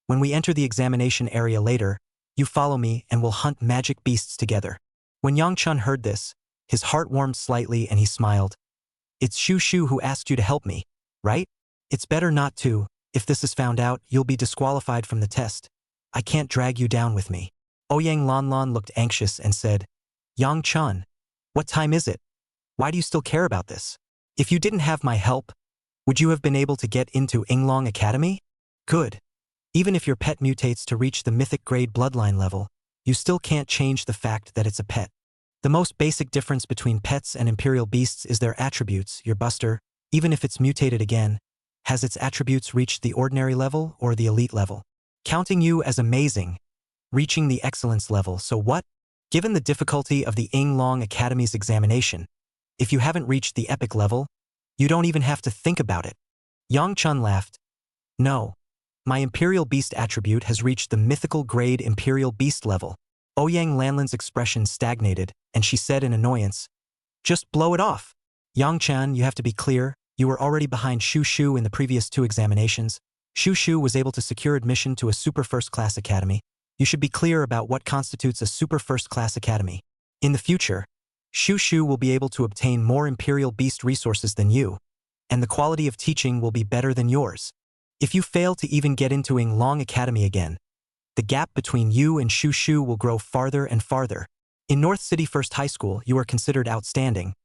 When we enter the examination area later, you follow me and we'll hunt magic beasts together. When Yang Chun heard this, his heart warmed slightly and he smiled. It's Shu Shu who asked you to help me, right? It's better not to. If this is found out, you'll be disqualified from the test. I can't drag you down with me. Ouyang Lanlan looked anxious and said, Yang Chun, what time is it? Why do you still care about this? If you didn't have my help, would you have been able to get into Yinglong Academy? Good. Even if your pet mutates to reach the mythic grade bloodline level, you still can't change the fact that it's a pet. The most basic difference between pets and imperial beasts is their attributes. Your buster, even if it's mutated again, has its attributes reached the ordinary level or the elite level, counting you as amazing, reaching the excellence level. So what? Given the difficulty of the Yinglong Academy's examination, if you haven't reached the epic level, you don't even have to think about it. Yang Chun laughed. No. My imperial beast attribute has reached the mythical grade imperial beast level. Ouyang Lanlan's expression stagnated, and she said in annoyance, "Just blow it off. Yang-chan, you have to be clear, you were already behind Shu Shu in the previous 2 examinations. Shu Shu was able to secure admission to a super first-class academy. You should be clear about what constitutes a super first-class academy. In the future, Shu Shu will be able to obtain more Imperial Beast resources than you, and the quality of teaching will be better than yours. If you fail to even get into Yinglong Academy again, the gap between you and Shu Shu will grow farther and farther. In North City First High School, you are considered outstanding,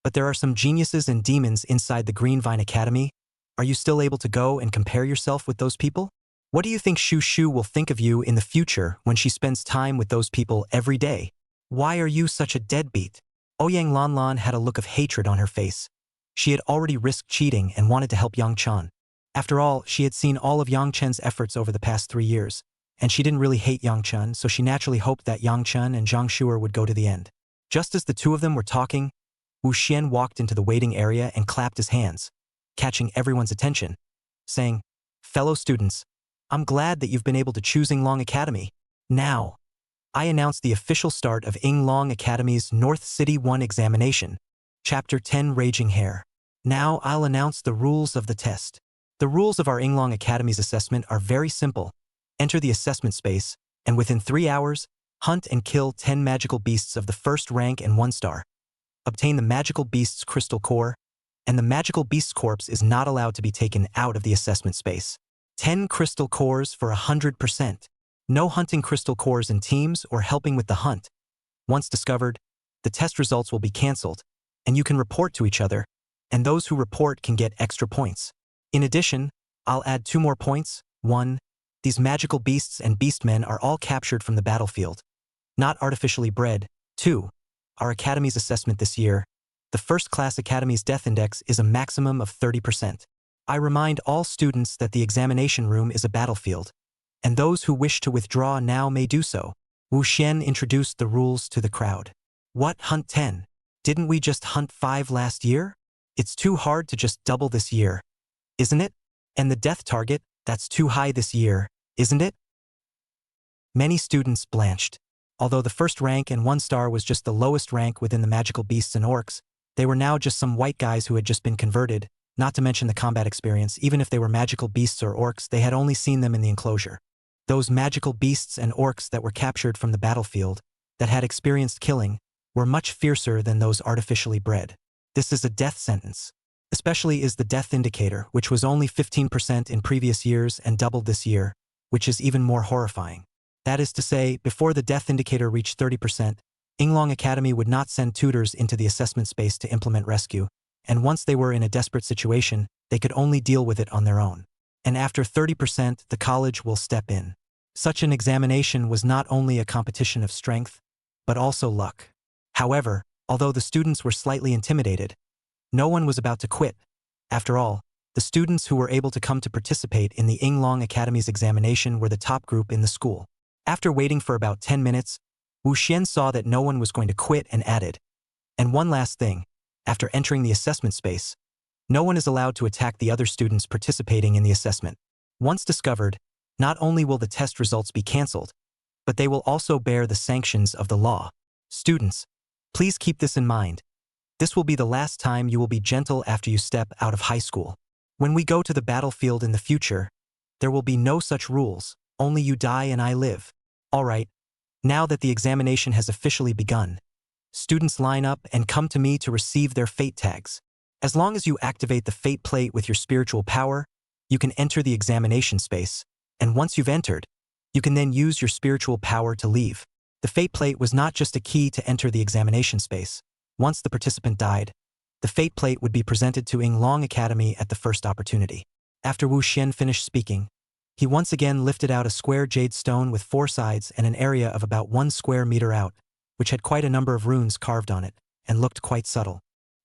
but there are some geniuses and demons inside the Green Vine Academy. Are you still able to go and compare yourself with those people? What do you think Shu Shu will think of you in the future when she spends time with those people every day? Why are you such a deadbeat?" Ouyang Lanlan had a look of hatred on her face. She had already risked cheating and wanted to help Yang Chen. After all, she had seen all of Yang Chen's efforts over the past 3 years, and she didn't really hate Yang Chen, so she naturally hoped that Yang Chen and Zhang Shuer would go to the end. Just as the 2 of them were talking, Wu Xian walked into the waiting area and clapped his hands, catching everyone's attention, saying, "Fellow students, I'm glad that you've been able to choose Yinglong Academy. Now, I announce the official start of Yinglong Academy's North City 1 examination. Chapter 10 Raging Hare. Now I'll announce the rules of the test. The rules of our Yinglong Academy's assessment are very simple. Enter the assessment space, and within 3 hours, hunt and kill 10 magical beasts of the 1st rank and 1 star. Obtain the magical beast's crystal core, and the magical beast's corpse is not allowed to be taken out of the assessment space. 10 crystal cores for 100%. No hunting crystal cores in teams or helping with the hunt. Once discovered, the test results will be cancelled, and you can report to each other, and those who report can get extra points. In addition, I'll add 2 more points. 1. These magical beasts and beastmen are all captured from the battlefield, not artificially bred. 2. Our Academy's assessment this year, the first-class Academy's death index is a maximum of 30%. I remind all students that the examination room is a battlefield, and those who wish to withdraw now may do so. Wu Xian introduced the rules to the crowd. What, hunt 10? Didn't we just hunt 5 last year? It's too hard to just double this year, isn't it? And the death target, that's too high this year, isn't it? Many students blanched. Although the 1st rank and 1 star was just the lowest rank within the magical beasts and orcs, they were now just some white guys who had just been converted, not to mention the combat experience. Even if they were magical beasts or orcs, they had only seen them in the enclosure. Those magical beasts and orcs that were captured from the battlefield, that had experienced killing, were much fiercer than those artificially bred. This is a death sentence. Especially is the death indicator, which was only 15% in previous years and doubled this year, which is even more horrifying. That is to say, before the death indicator reached 30%, Yinglong Academy would not send tutors into the assessment space to implement rescue, and once they were in a desperate situation, they could only deal with it on their own. And after 30%, the college will step in. Such an examination was not only a competition of strength, but also luck. However, although the students were slightly intimidated, no one was about to quit. After all, the students who were able to come to participate in the Yinglong Academy's examination were the top group in the school. After waiting for about 10 minutes, Wu Xian saw that no one was going to quit and added, "And one last thing, after entering the assessment space, no one is allowed to attack the other students participating in the assessment. Once discovered, not only will the test results be cancelled, but they will also bear the sanctions of the law. Students, please keep this in mind. This will be the last time you will be gentle after you step out of high school. When we go to the battlefield in the future, there will be no such rules, only you die and I live. Alright, now that the examination has officially begun, students line up and come to me to receive their fate tags. As long as you activate the fate plate with your spiritual power, you can enter the examination space, and once you've entered, you can then use your spiritual power to leave. The fate plate was not just a key to enter the examination space. Once the participant died, the fate plate would be presented to Yinglong Academy at the first opportunity. After Wu Xian finished speaking, he once again lifted out a square jade stone with 4 sides and an area of about 1 square meter out, which had quite a number of runes carved on it, and looked quite subtle.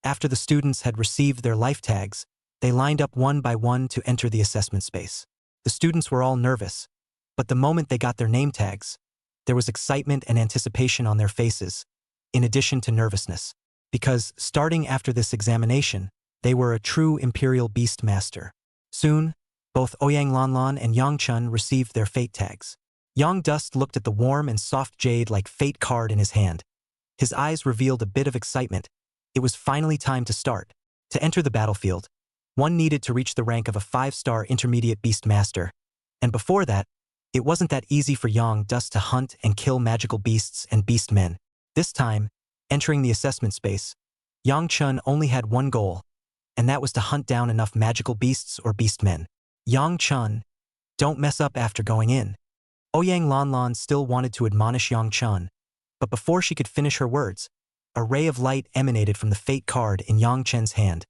After the students had received their life tags, they lined up one by one to enter the assessment space. The students were all nervous, but the moment they got their name tags, there was excitement and anticipation on their faces, in addition to nervousness. Because, starting after this examination, they were a true Imperial Beast Master. Soon, both Ouyang Lanlan and Yang Chen received their fate tags. Yang Dust looked at the warm and soft jade like fate card in his hand. His eyes revealed a bit of excitement. It was finally time to start. To enter the battlefield, one needed to reach the rank of a 5-star intermediate beast master. And before that, it wasn't that easy for Yang Dust to hunt and kill magical beasts and beast men. This time, entering the assessment space, Yang Chun only had one goal, and that was to hunt down enough magical beasts or beast men. Yang Chun, don't mess up after going in. Ouyang Lanlan still wanted to admonish Yang Chun, but before she could finish her words, a ray of light emanated from the fate card in Yang Chen's hand,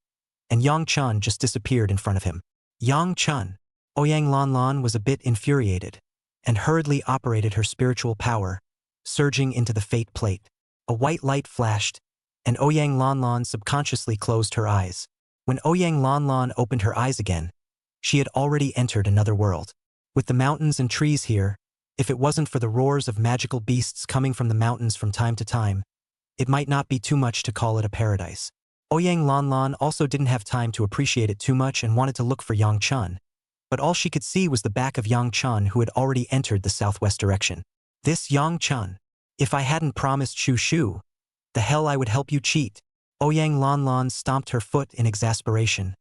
and Yang Chun just disappeared in front of him. Yang Chun, Ouyang Lanlan was a bit infuriated, and hurriedly operated her spiritual power, surging into the fate plate. A white light flashed, and Ouyang Lanlan subconsciously closed her eyes. When Ouyang Lanlan opened her eyes again, she had already entered another world. With the mountains and trees here, if it wasn't for the roars of magical beasts coming from the mountains from time to time, it might not be too much to call it a paradise. Ouyang Lanlan also didn't have time to appreciate it too much and wanted to look for Yang Chun, but all she could see was the back of Yang Chun, who had already entered the southwest direction. This Yang Chun, if I hadn't promised Shu Shu, the hell I would help you cheat. Ouyang Lanlan stomped her foot in exasperation,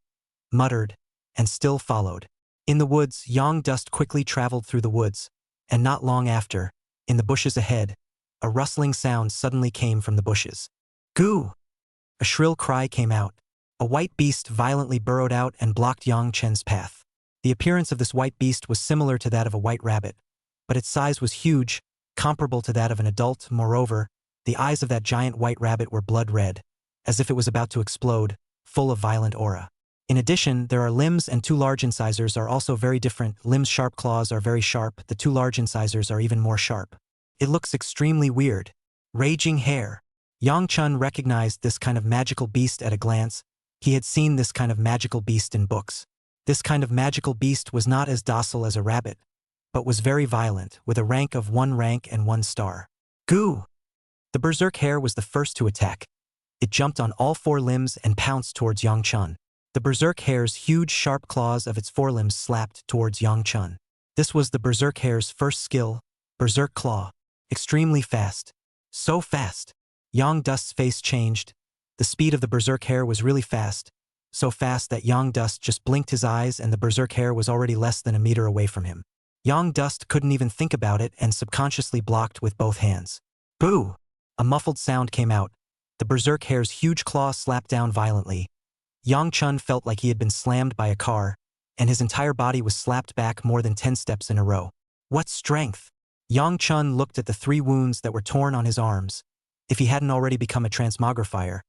muttered, and still followed. In the woods, Yang Dust quickly traveled through the woods, and not long after, in the bushes ahead, a rustling sound suddenly came from the bushes. Goo! A shrill cry came out. A white beast violently burrowed out and blocked Yang Chen's path. The appearance of this white beast was similar to that of a white rabbit, but its size was huge, comparable to that of an adult. Moreover, the eyes of that giant white rabbit were blood red, as if it was about to explode, full of violent aura. In addition, there are limbs, and 2 large incisors are also very different. Limbs' sharp claws are very sharp, the 2 large incisors are even more sharp. It looks extremely weird. Raging hair. Yang Chun recognized this kind of magical beast at a glance. He had seen this kind of magical beast in books. This kind of magical beast was not as docile as a rabbit, but was very violent, with a rank of 1 rank and 1 star. Goo! The berserk hare was the first to attack. It jumped on all 4 limbs and pounced towards Yang Chun. The berserk hare's huge sharp claws of its forelimbs slapped towards Yang Chun. This was the berserk hare's first skill, berserk claw. Extremely fast. So fast. Yang Dust's face changed. The speed of the berserk hare was really fast, so fast that Yang Dust just blinked his eyes and the berserk hare was already less than a meter away from him. Yang Dust couldn't even think about it and subconsciously blocked with both hands. Boo! A muffled sound came out. The berserk hare's huge claw slapped down violently. Yang Chun felt like he had been slammed by a car, and his entire body was slapped back more than 10 steps in a row. What strength! Yang Chun looked at the 3 wounds that were torn on his arms. If he hadn't already become a transmogrifier,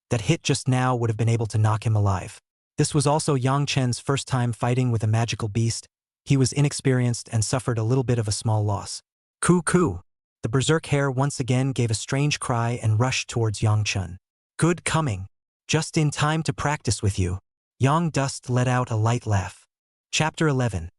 that hit just now would have been able to knock him alive. This was also Yang Chen's first time fighting with a magical beast. He was inexperienced and suffered a little bit of a small loss. Coo coo! The berserk hare once again gave a strange cry and rushed towards Yang Chun. Good coming. Just in time to practice with you. Yang Dust let out a light laugh. Chapter 11.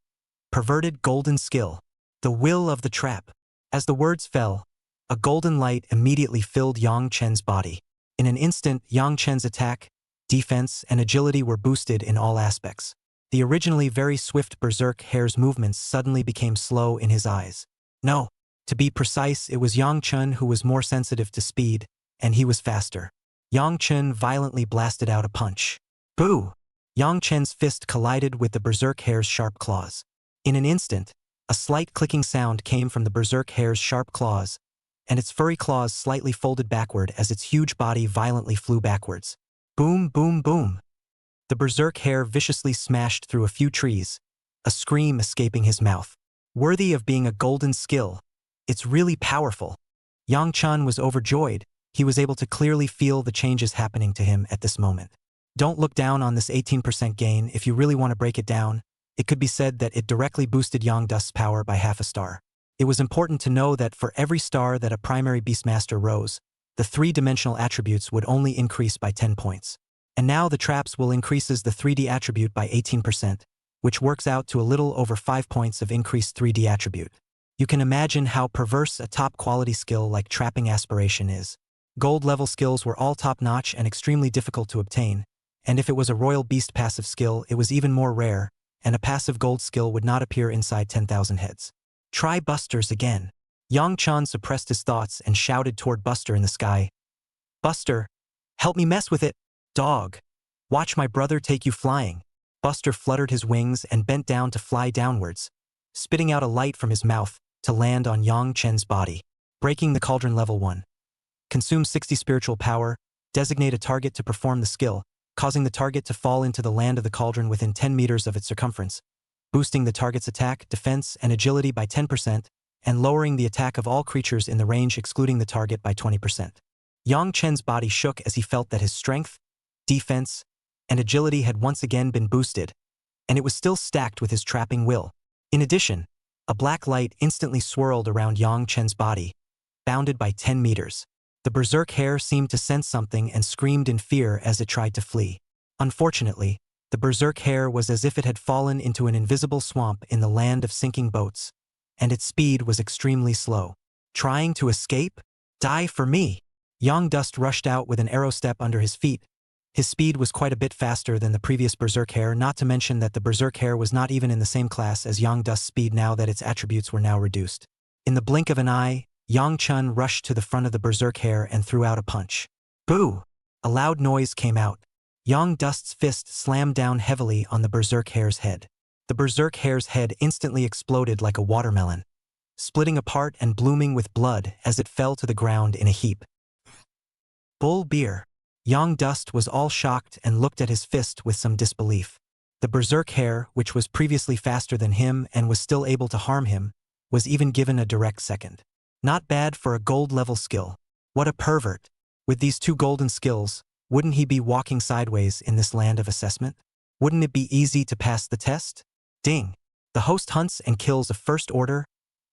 Perverted Golden Skill. The Will of the Trap. As the words fell, a golden light immediately filled Yang Chen's body. In an instant, Yang Chen's attack, defense, and agility were boosted in all aspects. The originally very swift berserk hare's movements suddenly became slow in his eyes. No, to be precise, it was Yang Chun who was more sensitive to speed, and he was faster. Yang Chun violently blasted out a punch. Boo! Yang Chen's fist collided with the berserk hare's sharp claws. In an instant, a slight clicking sound came from the berserk hare's sharp claws, and its furry claws slightly folded backward as its huge body violently flew backwards. Boom, boom, boom! The berserk hare viciously smashed through a few trees, a scream escaping his mouth. Worthy of being a golden skill. It's really powerful. Yang Chun was overjoyed. He was able to clearly feel the changes happening to him at this moment. Don't look down on this 18% gain. If you really want to break it down, it could be said that it directly boosted Yang Dust's power by half a star. It was important to know that for every star that a primary Beastmaster rose, the 3-dimensional attributes would only increase by 10 points. And now the traps will increases the 3D attribute by 18%, which works out to a little over 5 points of increased 3D attribute. You can imagine how perverse a top-quality skill like Trapping Aspiration is. Gold-level skills were all top-notch and extremely difficult to obtain, and if it was a Royal Beast passive skill, it was even more rare, and a passive gold skill would not appear inside 10,000 heads. Try Buster's again. Yang Chun suppressed his thoughts and shouted toward Buster in the sky. Buster, help me mess with it, dog. Watch my brother take you flying. Buster fluttered his wings and bent down to fly downwards, spitting out a light from his mouth to land on Yang Chen's body. Breaking the cauldron level 1. Consume 60 spiritual power, designate a target to perform the skill, causing the target to fall into the land of the cauldron within 10 meters of its circumference, boosting the target's attack, defense, and agility by 10%, and lowering the attack of all creatures in the range excluding the target by 20%. Yang Chen's body shook as he felt that his strength, defense, and agility had once again been boosted, and it was still stacked with his trapping will. In addition, a black light instantly swirled around Yang Chen's body, bounded by 10 meters. The berserk hare seemed to sense something and screamed in fear as it tried to flee. Unfortunately, the berserk hare was as if it had fallen into an invisible swamp in the land of sinking boats, and its speed was extremely slow. Trying to escape? Die for me! Yang Dust rushed out with an arrow step under his feet. His speed was quite a bit faster than the previous berserk hare, not to mention that the berserk hare was not even in the same class as Yang Dust's speed now that its attributes were now reduced. In the blink of an eye, Yang Chun rushed to the front of the berserk hare and threw out a punch. Boo! A loud noise came out. Yang Dust's fist slammed down heavily on the berserk hare's head. The berserk hare's head instantly exploded like a watermelon, splitting apart and blooming with blood as it fell to the ground in a heap. Bull beer. Yang Dust was all shocked and looked at his fist with some disbelief. The berserk hare, which was previously faster than him and was still able to harm him, was even given a direct second. Not bad for a gold-level skill. What a pervert. With these 2 golden skills, wouldn't he be walking sideways in this land of assessment? Wouldn't it be easy to pass the test? Ding! The host hunts and kills a first order,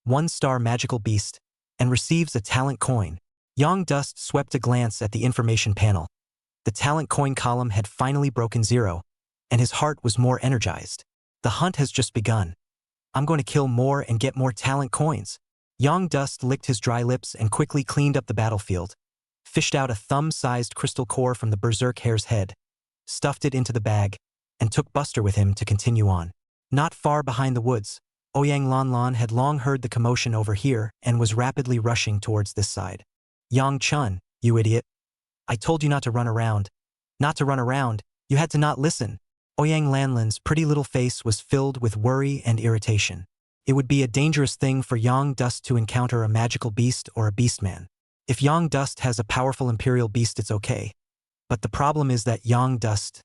1-star magical beast, and receives a talent coin. Yang Dust swept a glance at the information panel. The talent coin column had finally broken 0, and his heart was more energized. The hunt has just begun. I'm going to kill more and get more talent coins. Yang Dust licked his dry lips and quickly cleaned up the battlefield, fished out a thumb-sized crystal core from the berserk hare's head, stuffed it into the bag, and took Buster with him to continue on. Not far behind the woods, Ouyang Lanlan had long heard the commotion over here and was rapidly rushing towards this side. Yang Chun, you idiot. I told you not to run around. Not to run around, you had to not listen. Ouyang Lanlan's pretty little face was filled with worry and irritation. It would be a dangerous thing for Yang Dust to encounter a magical beast or a beastman. If Yang Dust has a powerful imperial beast, it's okay. But the problem is that Yang Dust,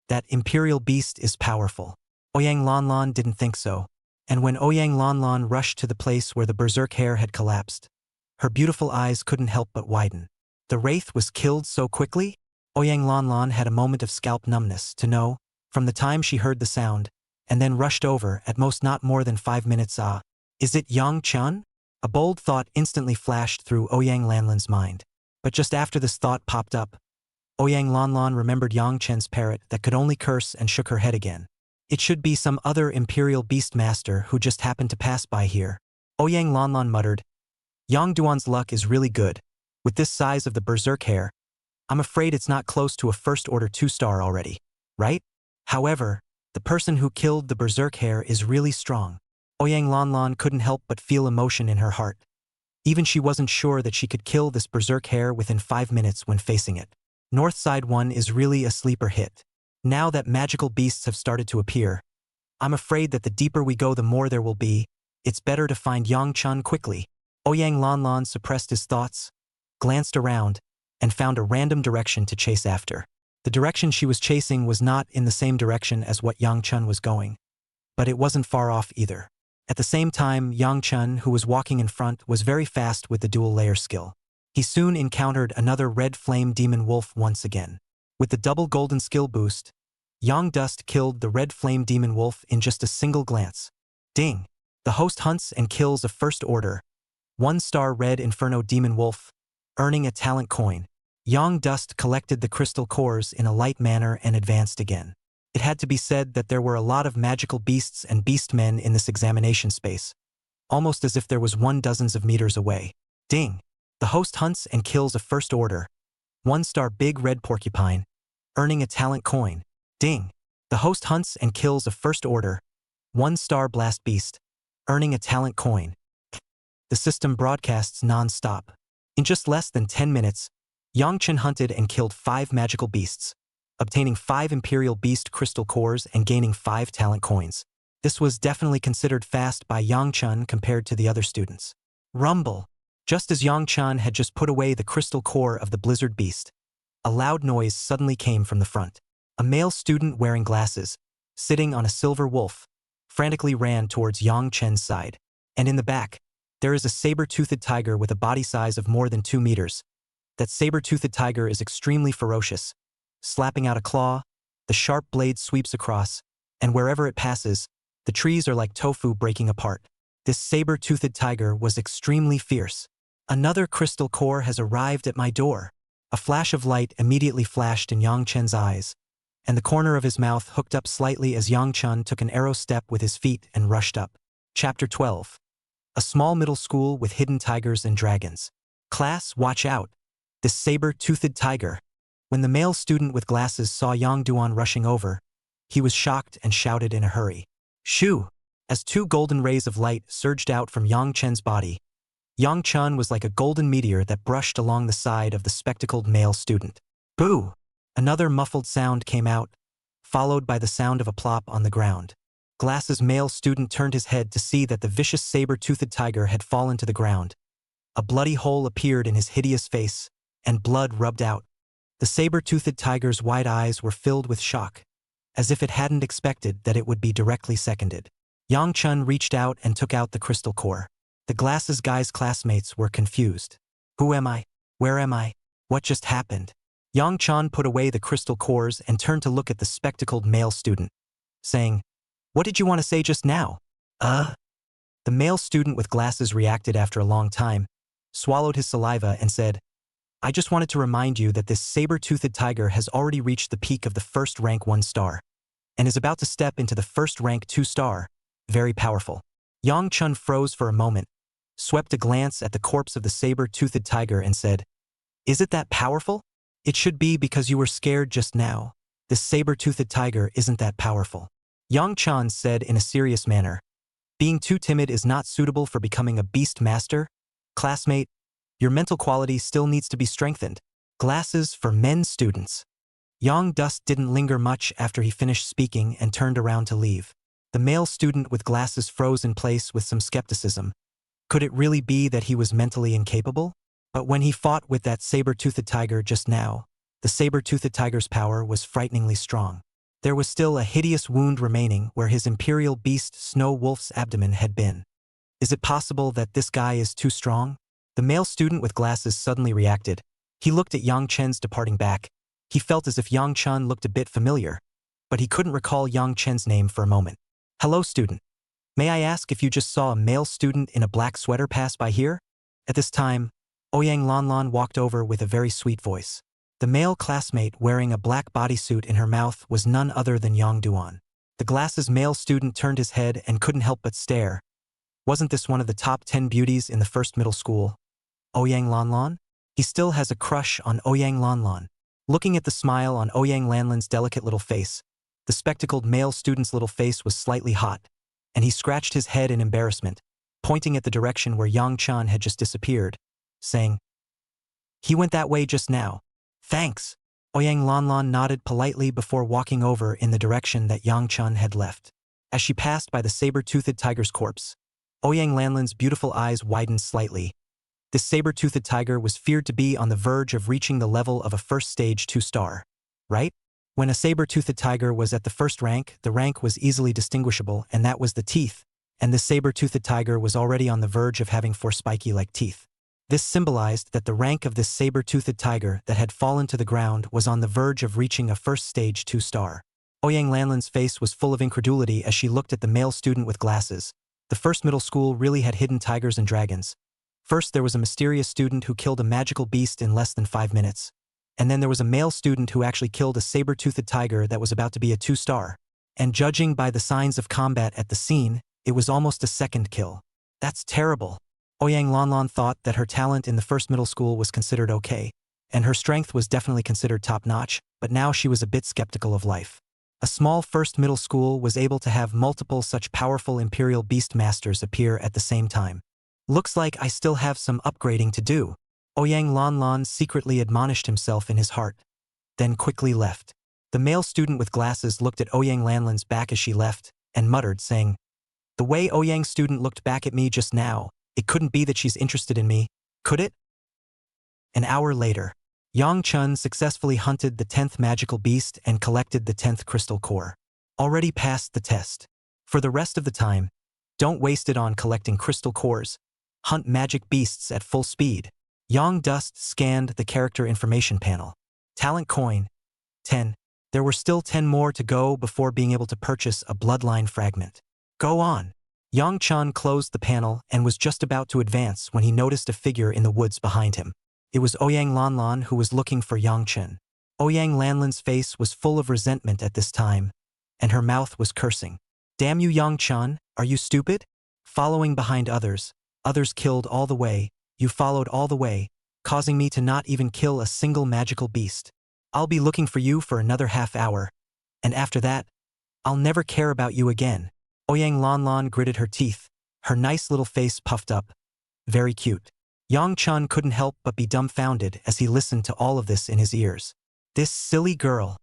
that imperial beast, is powerful. Ouyang Lanlan didn't think so, and when Ouyang Lanlan rushed to the place where the berserk hare had collapsed, her beautiful eyes couldn't help but widen. The wraith was killed so quickly? Ouyang Lanlan had a moment of scalp numbness to know, from the time she heard the sound, and then rushed over, at most not more than 5 minutes. Is it Yang Chun? A bold thought instantly flashed through Ouyang Lanlan's mind. But just after this thought popped up, Ouyang Lanlan remembered Yang Chen's parrot that could only curse and shook her head again. It should be some other imperial beastmaster who just happened to pass by here. Ouyang Lanlan muttered, Yang Duan's luck is really good. With this size of the berserk hare, I'm afraid it's not close to a first-order 2-star already, right? However, the person who killed the berserk hare is really strong. Ouyang Lanlan couldn't help but feel emotion in her heart. Even she wasn't sure that she could kill this berserk hare within 5 minutes when facing it. Northside 1 is really a sleeper hit. Now that magical beasts have started to appear, I'm afraid that the deeper we go the more there will be. It's better to find Yang Chun quickly. Ouyang Lanlan suppressed his thoughts, glanced around, and found a random direction to chase after. The direction she was chasing was not in the same direction as what Yang Chun was going, but it wasn't far off either. At the same time, Yang Chun, who was walking in front, was very fast with the dual layer skill. He soon encountered another red flame demon wolf once again. With the double golden skill boost, Yang Dust killed the red flame demon wolf in just a single glance. Ding! The host hunts and kills a first order, 1-star red inferno demon wolf, earning a talent coin. Yang Dust collected the crystal cores in a light manner and advanced again. It had to be said that there were a lot of magical beasts and beastmen in this examination space, almost as if there was 12 meters away. Ding! The host hunts and kills a first order, 1-star big red porcupine, earning a talent coin. Ding! The host hunts and kills a first order, 1-star blast beast, earning a talent coin. The system broadcasts non-stop. In just less than 10 minutes, Yangchen hunted and killed 5 magical beasts, obtaining 5 Imperial Beast crystal cores and gaining 5 talent coins. This was definitely considered fast by Yangchen compared to the other students. Rumble. Just as Yangchen had just put away the crystal core of the blizzard beast, a loud noise suddenly came from the front. A male student wearing glasses, sitting on a silver wolf, frantically ran towards Yangchen's side. And in the back, there is a saber-toothed tiger with a body size of more than 2 meters. That saber-toothed tiger is extremely ferocious. Slapping out a claw, the sharp blade sweeps across, and wherever it passes, the trees are like tofu breaking apart. This saber-toothed tiger was extremely fierce. Another crystal core has arrived at my door. A flash of light immediately flashed in Yangchen's eyes, and the corner of his mouth hooked up slightly as Yangchen took an arrow step with his feet and rushed up. Chapter 12. A small middle school with hidden tigers and dragons. Class, watch out. This saber-toothed tiger. When the male student with glasses saw Yang Duan rushing over, he was shocked and shouted in a hurry. Shoo! As 2 golden rays of light surged out from Yangchen's body, Yangchen was like a golden meteor that brushed along the side of the spectacled male student. Boo! Another muffled sound came out, followed by the sound of a plop on the ground. Glasses male student turned his head to see that the vicious saber-toothed tiger had fallen to the ground. A bloody hole appeared in his hideous face, and blood rubbed out. The saber-toothed tiger's wide eyes were filled with shock, as if it hadn't expected that it would be directly seconded. Yangchen reached out and took out the crystal core. The glasses guy's classmates were confused. Who am I? Where am I? What just happened? Yangchen put away the crystal cores and turned to look at the spectacled male student, saying, What did you want to say just now? The male student with glasses reacted after a long time, swallowed his saliva and said, I just wanted to remind you that this saber-toothed tiger has already reached the peak of the first rank 1 star, and is about to step into the first rank 2 star, very powerful. Yangchen froze for a moment, swept a glance at the corpse of the saber-toothed tiger and said, Is it that powerful? It should be because you were scared just now. This saber-toothed tiger isn't that powerful. Yangchen said in a serious manner, Being too timid is not suitable for becoming a beast master. Classmate, your mental quality still needs to be strengthened. Glasses for men students. Yang Dust didn't linger much after he finished speaking and turned around to leave. The male student with glasses froze in place with some skepticism. Could it really be that he was mentally incapable? But when he fought with that saber-toothed tiger just now, the saber-toothed tiger's power was frighteningly strong. There was still a hideous wound remaining where his imperial beast Snow Wolf's abdomen had been. Is it possible that this guy is too strong? The male student with glasses suddenly reacted. He looked at Yangchen's departing back. He felt as if Yangchen looked a bit familiar, but he couldn't recall Yangchen's name for a moment. Hello, student. May I ask if you just saw a male student in a black sweater pass by here? At this time, Ouyang Lanlan walked over with a very sweet voice. The male classmate wearing a black bodysuit in her mouth was none other than Yang Duan. The glasses male student turned his head and couldn't help but stare. Wasn't this one of the top 10 beauties in the first middle school? Ouyang Lanlan? He still has a crush on Ouyang Lanlan. Looking at the smile on Ouyang Lanlan's delicate little face, the spectacled male student's little face was slightly hot, and he scratched his head in embarrassment, pointing at the direction where Yangchen had just disappeared, saying, He went that way just now. Thanks. Ouyang Lanlan nodded politely before walking over in the direction that Yangchen had left. As she passed by the saber-toothed tiger's corpse, Ouyang Lanlan's beautiful eyes widened slightly. This saber-toothed tiger was feared to be on the verge of reaching the level of a first stage 2 star, right? When a saber-toothed tiger was at the first rank, the rank was easily distinguishable, and that was the teeth, and the saber-toothed tiger was already on the verge of having 4 spiky-like teeth. This symbolized that the rank of this saber-toothed tiger that had fallen to the ground was on the verge of reaching a first stage 2 star. Ouyang Lanlan's face was full of incredulity as she looked at the male student with glasses. The first middle school really had hidden tigers and dragons. First, there was a mysterious student who killed a magical beast in less than 5 minutes. And then there was a male student who actually killed a saber-toothed tiger that was about to be a 2 star. And judging by the signs of combat at the scene, it was almost a second kill. That's terrible. Ouyang Lanlan thought that her talent in the first middle school was considered okay, and her strength was definitely considered top-notch, but now she was a bit skeptical of life. A small first middle school was able to have multiple such powerful imperial beast masters appear at the same time. Looks like I still have some upgrading to do. Ouyang Lanlan secretly admonished himself in his heart, then quickly left. The male student with glasses looked at Ouyang Lanlan's back as she left, and muttered, saying, "The way Ouyang's student looked back at me just now, it couldn't be that she's interested in me, could it?" An hour later, Yang Chun successfully hunted the 10th magical beast and collected the 10th crystal core. Already passed the test. For the rest of the time, don't waste it on collecting crystal cores. Hunt magic beasts at full speed. Yang Dust scanned the character information panel. Talent coin, 10. There were still 10 more to go before being able to purchase a bloodline fragment. Go on. Yang Chun closed the panel and was just about to advance when he noticed a figure in the woods behind him. It was Ouyang Lanlan who was looking for Yang Chun. Ouyang Lanlan's face was full of resentment at this time, and her mouth was cursing. "Damn you, Yang Chun, are you stupid? Following behind others killed all the way, you followed all the way, causing me to not even kill a single magical beast. I'll be looking for you for another half hour, and after that, I'll never care about you again." Ouyang Lanlan gritted her teeth, her nice little face puffed up. Very cute. Yang Chun couldn't help but be dumbfounded as he listened to all of this in his ears. This silly girl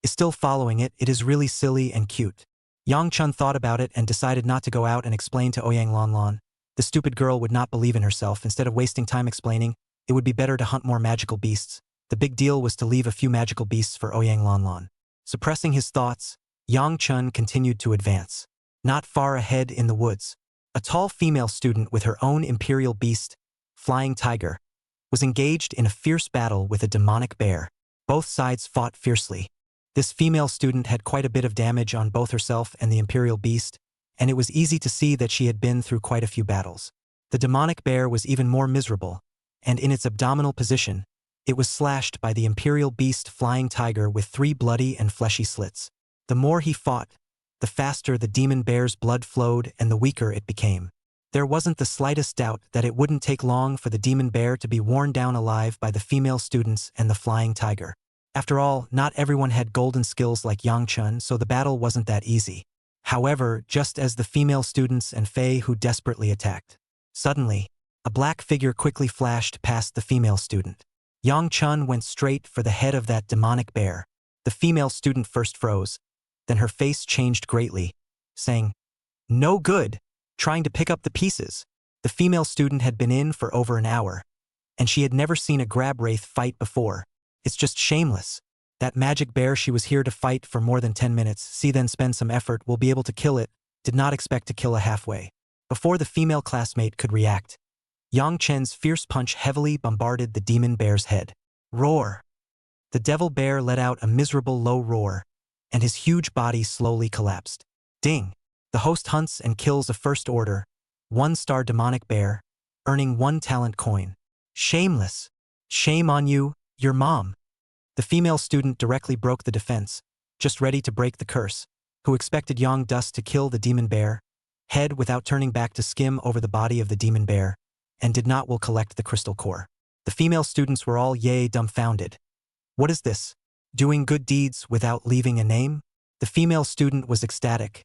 is still following it. It is really silly and cute. Yang Chun thought about it and decided not to go out and explain to Ouyang Lanlan. The stupid girl would not believe in herself. Instead of wasting time explaining, it would be better to hunt more magical beasts. The big deal was to leave a few magical beasts for Ouyang Lanlan. Suppressing his thoughts, Yang Chun continued to advance. Not far ahead in the woods, a tall female student with her own imperial beast, Flying Tiger, was engaged in a fierce battle with a demonic bear. Both sides fought fiercely. This female student had quite a bit of damage on both herself and the imperial beast, and it was easy to see that she had been through quite a few battles. The demonic bear was even more miserable, and in its abdominal position, it was slashed by the imperial beast Flying Tiger with 3 bloody and fleshy slits. The more he fought, the faster the demon bear's blood flowed and the weaker it became. There wasn't the slightest doubt that it wouldn't take long for the demon bear to be worn down alive by the female students and the Flying Tiger. After all, not everyone had golden skills like Yang Chun, so the battle wasn't that easy. However, just as the female students and Fae who desperately attacked, suddenly, a black figure quickly flashed past the female student. Yang Chun went straight for the head of that demonic bear. The female student first froze, then her face changed greatly, saying, "No good," trying to pick up the pieces. The female student had been in for over an hour, and she had never seen a grab wraith fight before. It's just shameless. That magic bear she was here to fight for more than 10 minutes, see then spend some effort, will be able to kill it, did not expect to kill a halfway. Before the female classmate could react, Yang Chen's fierce punch heavily bombarded the demon bear's head. Roar! The devil bear let out a miserable low roar, and his huge body slowly collapsed. Ding! The host hunts and kills a first order, 1-star demonic bear, earning 1 talent coin. Shameless! Shame on you, your mom! The female student directly broke the defense, just ready to break the curse, who expected Yang Dust to kill the demon bear, head without turning back to skim over the body of the demon bear, and did not will collect the crystal core. The female students were all dumbfounded. What is this? Doing good deeds without leaving a name? The female student was ecstatic,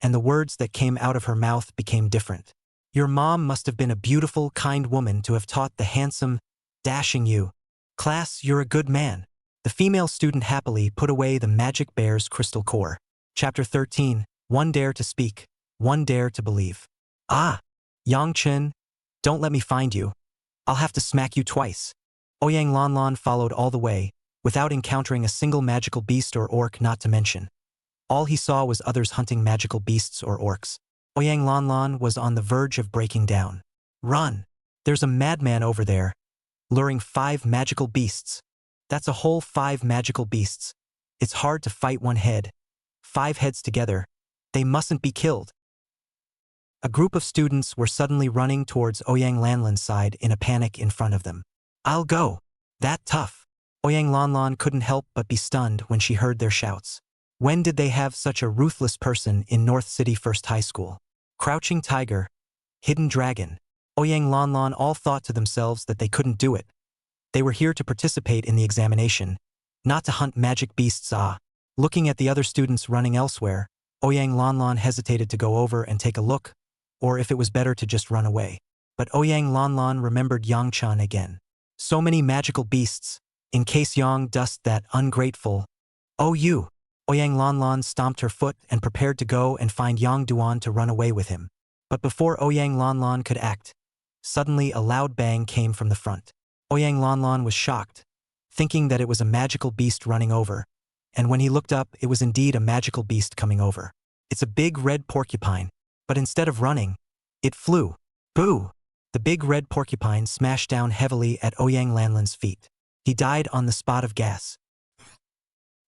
and the words that came out of her mouth became different. Your mom must have been a beautiful, kind woman to have taught the handsome, dashing you. Class, you're a good man. The female student happily put away the magic bear's crystal core. Chapter 13, One Dare to Speak, One Dare to Believe. Ah! Yang Chen, don't let me find you. I'll have to smack you twice. Ouyang Lanlan followed all the way, without encountering a single magical beast or orc, not to mention. All he saw was others hunting magical beasts or orcs. Ouyang Lanlan was on the verge of breaking down. Run! There's a madman over there, luring 5 magical beasts. That's a whole 5 magical beasts. It's hard to fight one head. 5 heads together. They mustn't be killed. A group of students were suddenly running towards Ouyang Lanlan's side in a panic in front of them. I'll go. That tough. Ouyang Lanlan couldn't help but be stunned when she heard their shouts. When did they have such a ruthless person in North City First High School? Crouching Tiger, Hidden Dragon. Ouyang Lanlan all thought to themselves that they couldn't do it. They were here to participate in the examination, not to hunt magic beasts. Looking at the other students running elsewhere, Ouyang Lanlan hesitated to go over and take a look, or if it was better to just run away. but Ouyang Lanlan remembered Yang Chun again. So many magical beasts, in case Yang dost that ungrateful. Oh you! Ouyang Lanlan stomped her foot and prepared to go and find Yang Duan to run away with him. But before Ouyang Lanlan could act, suddenly a loud bang came from the front. Ouyang Lanlan was shocked, thinking that it was a magical beast running over, and when he looked up it was indeed a magical beast coming over. It's a big red porcupine, but instead of running, it flew. Boo! The big red porcupine smashed down heavily at Ouyang Lanlan's feet. He died on the spot of gas.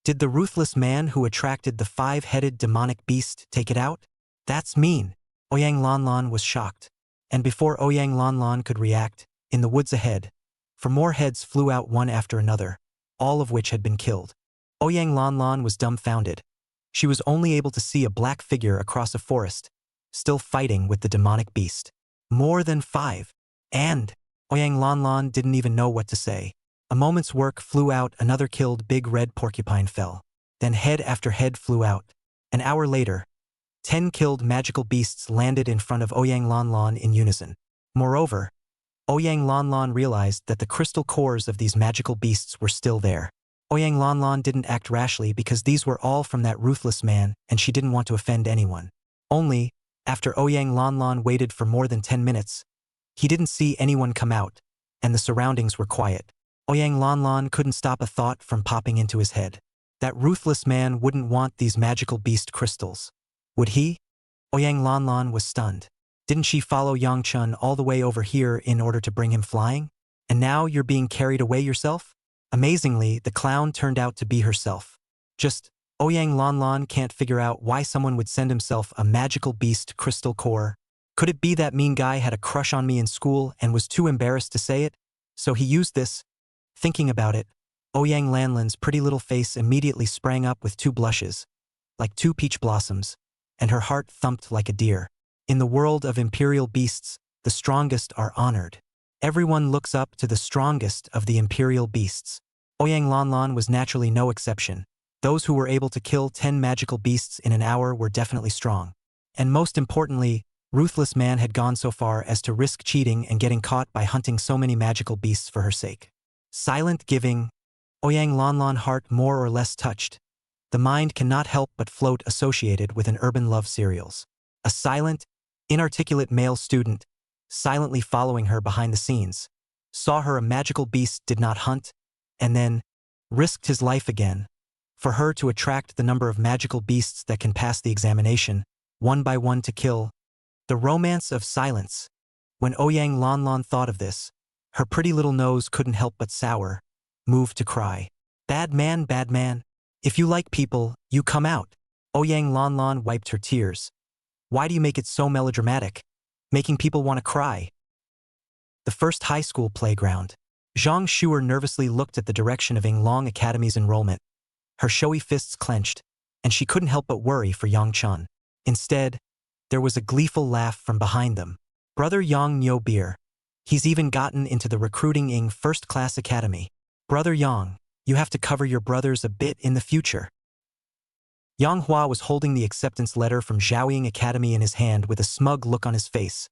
Did the ruthless man who attracted the 5-headed demonic beast take it out? That's mean. Ouyang Lanlan was shocked. And before Ouyang Lanlan could react, in the woods ahead, for more heads flew out one after another, all of which had been killed. Ouyang Lanlan was dumbfounded. She was only able to see a black figure across a forest, still fighting with the demonic beast. More than 5. And Ouyang Lanlan didn't even know what to say. A moment's work flew out, another killed big red porcupine fell. Then head after head flew out. An hour later, 10 killed magical beasts landed in front of Ouyang Lanlan in unison. Moreover, Ouyang Lanlan realized that the crystal cores of these magical beasts were still there. Ouyang Lanlan didn't act rashly because these were all from that ruthless man and she didn't want to offend anyone. Only, after Ouyang Lanlan waited for more than 10 minutes, he didn't see anyone come out, and the surroundings were quiet. Ouyang Lanlan couldn't stop a thought from popping into his head. That ruthless man wouldn't want these magical beast crystals. Would he? Ouyang Lanlan was stunned. Didn't she follow Yang Chun all the way over here in order to bring him flying? And now you're being carried away yourself? Amazingly, the clown turned out to be herself. Just, Ouyang Lanlan can't figure out why someone would send himself a magical beast crystal core. Could it be that mean guy had a crush on me in school and was too embarrassed to say it? So he used this. Thinking about it, Ouyang Lanlan's pretty little face immediately sprang up with 2 blushes, like 2 peach blossoms, and her heart thumped like a deer. In the world of imperial beasts, the strongest are honored. Everyone looks up to the strongest of the imperial beasts. Ouyang Lanlan was naturally no exception. Those who were able to kill 10 magical beasts in an hour were definitely strong. And most importantly, ruthless man had gone so far as to risk cheating and getting caught by hunting so many magical beasts for her sake. Silent giving, Ouyang Lanlan heart more or less touched. The mind cannot help but float associated with an urban love serials. A silent, inarticulate male student, silently following her behind the scenes, saw her a magical beast did not hunt, and then risked his life again, for her to attract the number of magical beasts that can pass the examination, one by one to kill. The romance of silence. When Ouyang Lanlan thought of this, her pretty little nose couldn't help but sour, moved to cry. Bad man, bad man. If you like people, you come out. Ouyang Lanlan wiped her tears. Why do you make it so melodramatic? Making people want to cry. The first high school playground. Zhang Shuer nervously looked at the direction of Yinglong Academy's enrollment. Her showy fists clenched, and she couldn't help but worry for Yang Chun. Instead, there was a gleeful laugh from behind them. Brother Yang Nyo Beer. He's even gotten into the recruiting Ying first-class academy. Brother Yang, you have to cover your brothers a bit in the future. Yang Hua was holding the acceptance letter from Zhaoying Academy in his hand with a smug look on his face,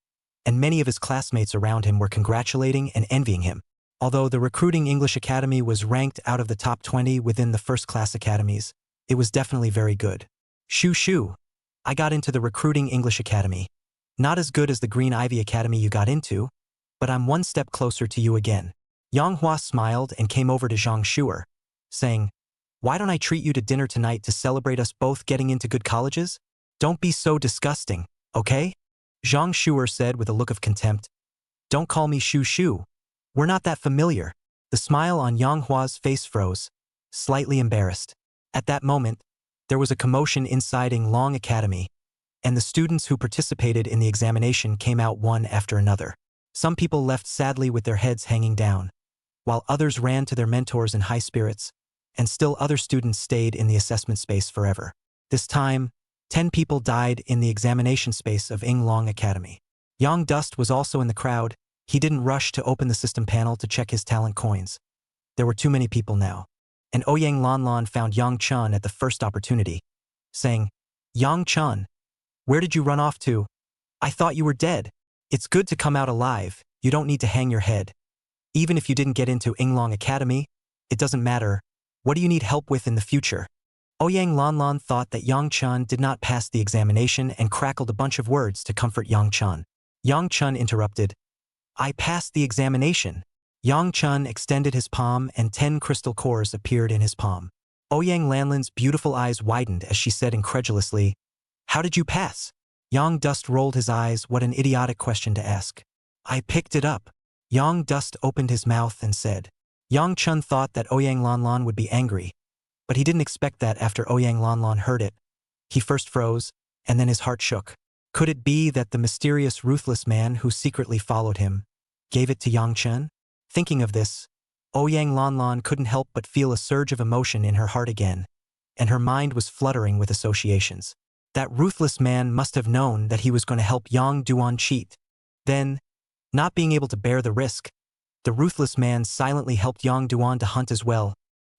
and many of his classmates around him were congratulating and envying him. Although the recruiting English Academy was ranked out of the top 20 within the first-class academies, it was definitely very good. Shoo shoo. I got into the recruiting English Academy. Not as good as the Green Ivy Academy you got into, but I'm one step closer to you again. Yang Hua smiled and came over to Zhang Shuer, saying, why don't I treat you to dinner tonight to celebrate us both getting into good colleges? Don't be so disgusting, okay? Zhang Shuer said with a look of contempt. Don't call me Shu Shu. We're not that familiar. The smile on Yang Hua's face froze, slightly embarrassed. At that moment, there was a commotion inside Yinglong Academy, and the students who participated in the examination came out one after another. Some people left sadly with their heads hanging down, while others ran to their mentors in high spirits, and still other students stayed in the assessment space forever. This time, 10 people died in the examination space of Yinglong Academy. Yang Dust was also in the crowd. He didn't rush to open the system panel to check his talent coins. There were too many people now. And Ouyang Lanlan found Yang Chun at the first opportunity, saying, Yang Chun, where did you run off to? I thought you were dead. It's good to come out alive, you don't need to hang your head. Even if you didn't get into Yinglong Academy, it doesn't matter. What do you need help with in the future? Ouyang Lanlan thought that Yang Chun did not pass the examination and crackled a bunch of words to comfort Yang Chun. Yang Chun interrupted. I passed the examination. Yang Chun extended his palm and 10 crystal cores appeared in his palm. Ouyang Lanlan's beautiful eyes widened as she said incredulously, How did you pass? Yang Dust rolled his eyes. What an idiotic question to ask. I picked it up. Yang Dust opened his mouth and said. Yang Chun thought that Ouyang Lanlan would be angry, but he didn't expect that after Ouyang Lanlan heard it. He first froze, and then his heart shook. Could it be that the mysterious ruthless man who secretly followed him gave it to Yang Chun? Thinking of this, Ouyang Lanlan couldn't help but feel a surge of emotion in her heart again, and her mind was fluttering with associations. That ruthless man must have known that he was going to help Yang Duan cheat. Then, not being able to bear the risk, the ruthless man silently helped Yang Duan to hunt as well.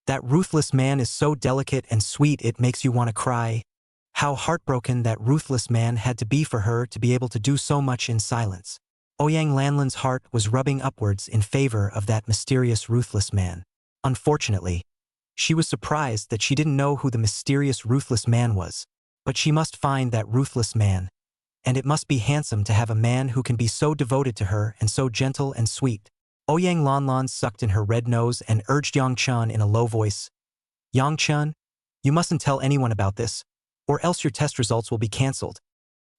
That ruthless man is so delicate and sweet it makes you want to cry. How heartbroken that ruthless man had to be for her to be able to do so much in silence. Ouyang Lanlan's heart was rubbing upwards in favor of that mysterious ruthless man. Unfortunately, she was surprised that she didn't know who the mysterious ruthless man was. But she must find that ruthless man. And it must be handsome to have a man who can be so devoted to her and so gentle and sweet. Ouyang Lanlan sucked in her red nose and urged Yang Chun in a low voice. Yang Chun, you mustn't tell anyone about this, or else your test results will be cancelled.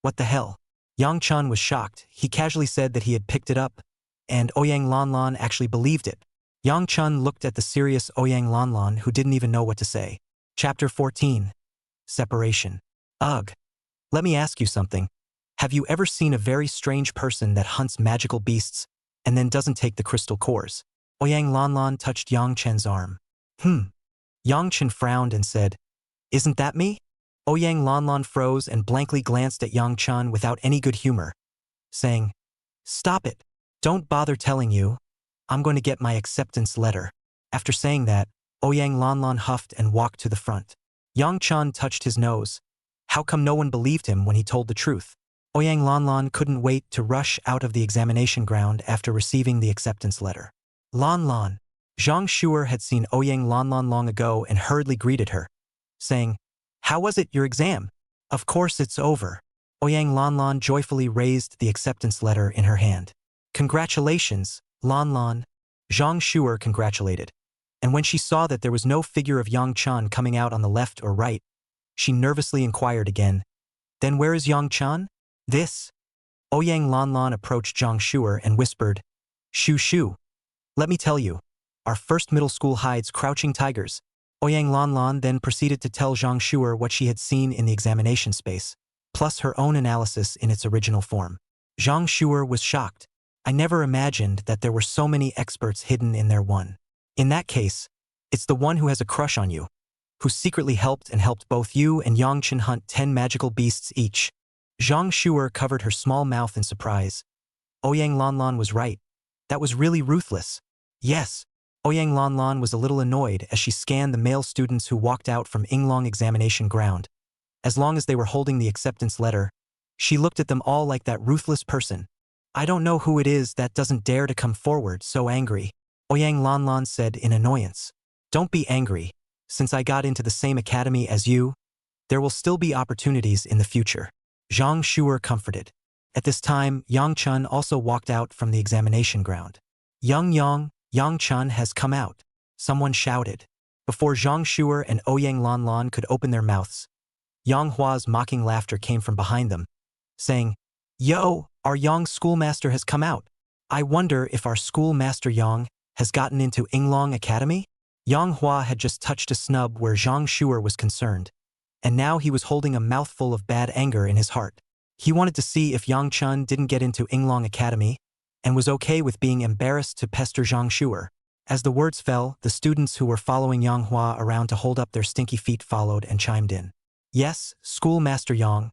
What the hell? Yang Chun was shocked. He casually said that he had picked it up, and Ouyang Lanlan actually believed it. Yang Chun looked at the serious Ouyang Lanlan who didn't even know what to say. Chapter 14. Separation. Ugh. Let me ask you something. Have you ever seen a very strange person that hunts magical beasts and then doesn't take the crystal cores? Ouyang Lanlan touched Yang Chen's arm. Yang Chen frowned and said, Isn't that me? Ouyang Lanlan froze and blankly glanced at Yang Chun without any good humor, saying, Stop it. Don't bother telling you. I'm going to get my acceptance letter. After saying that, Ouyang Lanlan huffed and walked to the front. Yang Chun touched his nose. How come no one believed him when he told the truth? Ouyang Lanlan couldn't wait to rush out of the examination ground after receiving the acceptance letter. Lanlan. Zhang Shuer had seen Ouyang Lanlan long ago and hurriedly greeted her, saying, How was it, your exam? Of course it's over. Ouyang Lanlan joyfully raised the acceptance letter in her hand. Congratulations, Lanlan. Zhang Shuer congratulated. And when she saw that there was no figure of Yang Chun coming out on the left or right, she nervously inquired again, Then where is Yang Chun? This. Ouyang Lanlan approached Zhang Shuer and whispered, Shu Shu. Let me tell you, our first middle school hides crouching tigers. Ouyang Lanlan then proceeded to tell Zhang Shuer what she had seen in the examination space, plus her own analysis in its original form. Zhang Shuer was shocked. I never imagined that there were so many experts hidden in there one. In that case, it's the one who has a crush on you, who secretly helped both you and Yang Chen hunt 10 magical beasts each. Zhang Shuer covered her small mouth in surprise. Ouyang Lanlan was right. That was really ruthless. Yes. Ouyang Lanlan was a little annoyed as she scanned the male students who walked out from Yinglong examination ground. As long as they were holding the acceptance letter, she looked at them all like that ruthless person. I don't know who it is that doesn't dare to come forward so angry. Ouyang Lanlan said in annoyance. Don't be angry. Since I got into the same academy as you, there will still be opportunities in the future. Zhang Shuer comforted. At this time, Yang Chun also walked out from the examination ground. Yang Chun has come out. Someone shouted. Before Zhang Shuer and Ouyang Lanlan could open their mouths, Yang Hua's mocking laughter came from behind them, saying, Yo, our Yang schoolmaster has come out. I wonder if our schoolmaster Yang has gotten into Yinglong Academy? Yang Hua had just touched a snub where Zhang Shuer was concerned, and now he was holding a mouthful of bad anger in his heart. He wanted to see if Yang Chun didn't get into Yinglong Academy, and was okay with being embarrassed to pester Zhang Shuer. As the words fell, the students who were following Yang Hua around to hold up their stinky feet followed and chimed in. Yes, Schoolmaster Yang.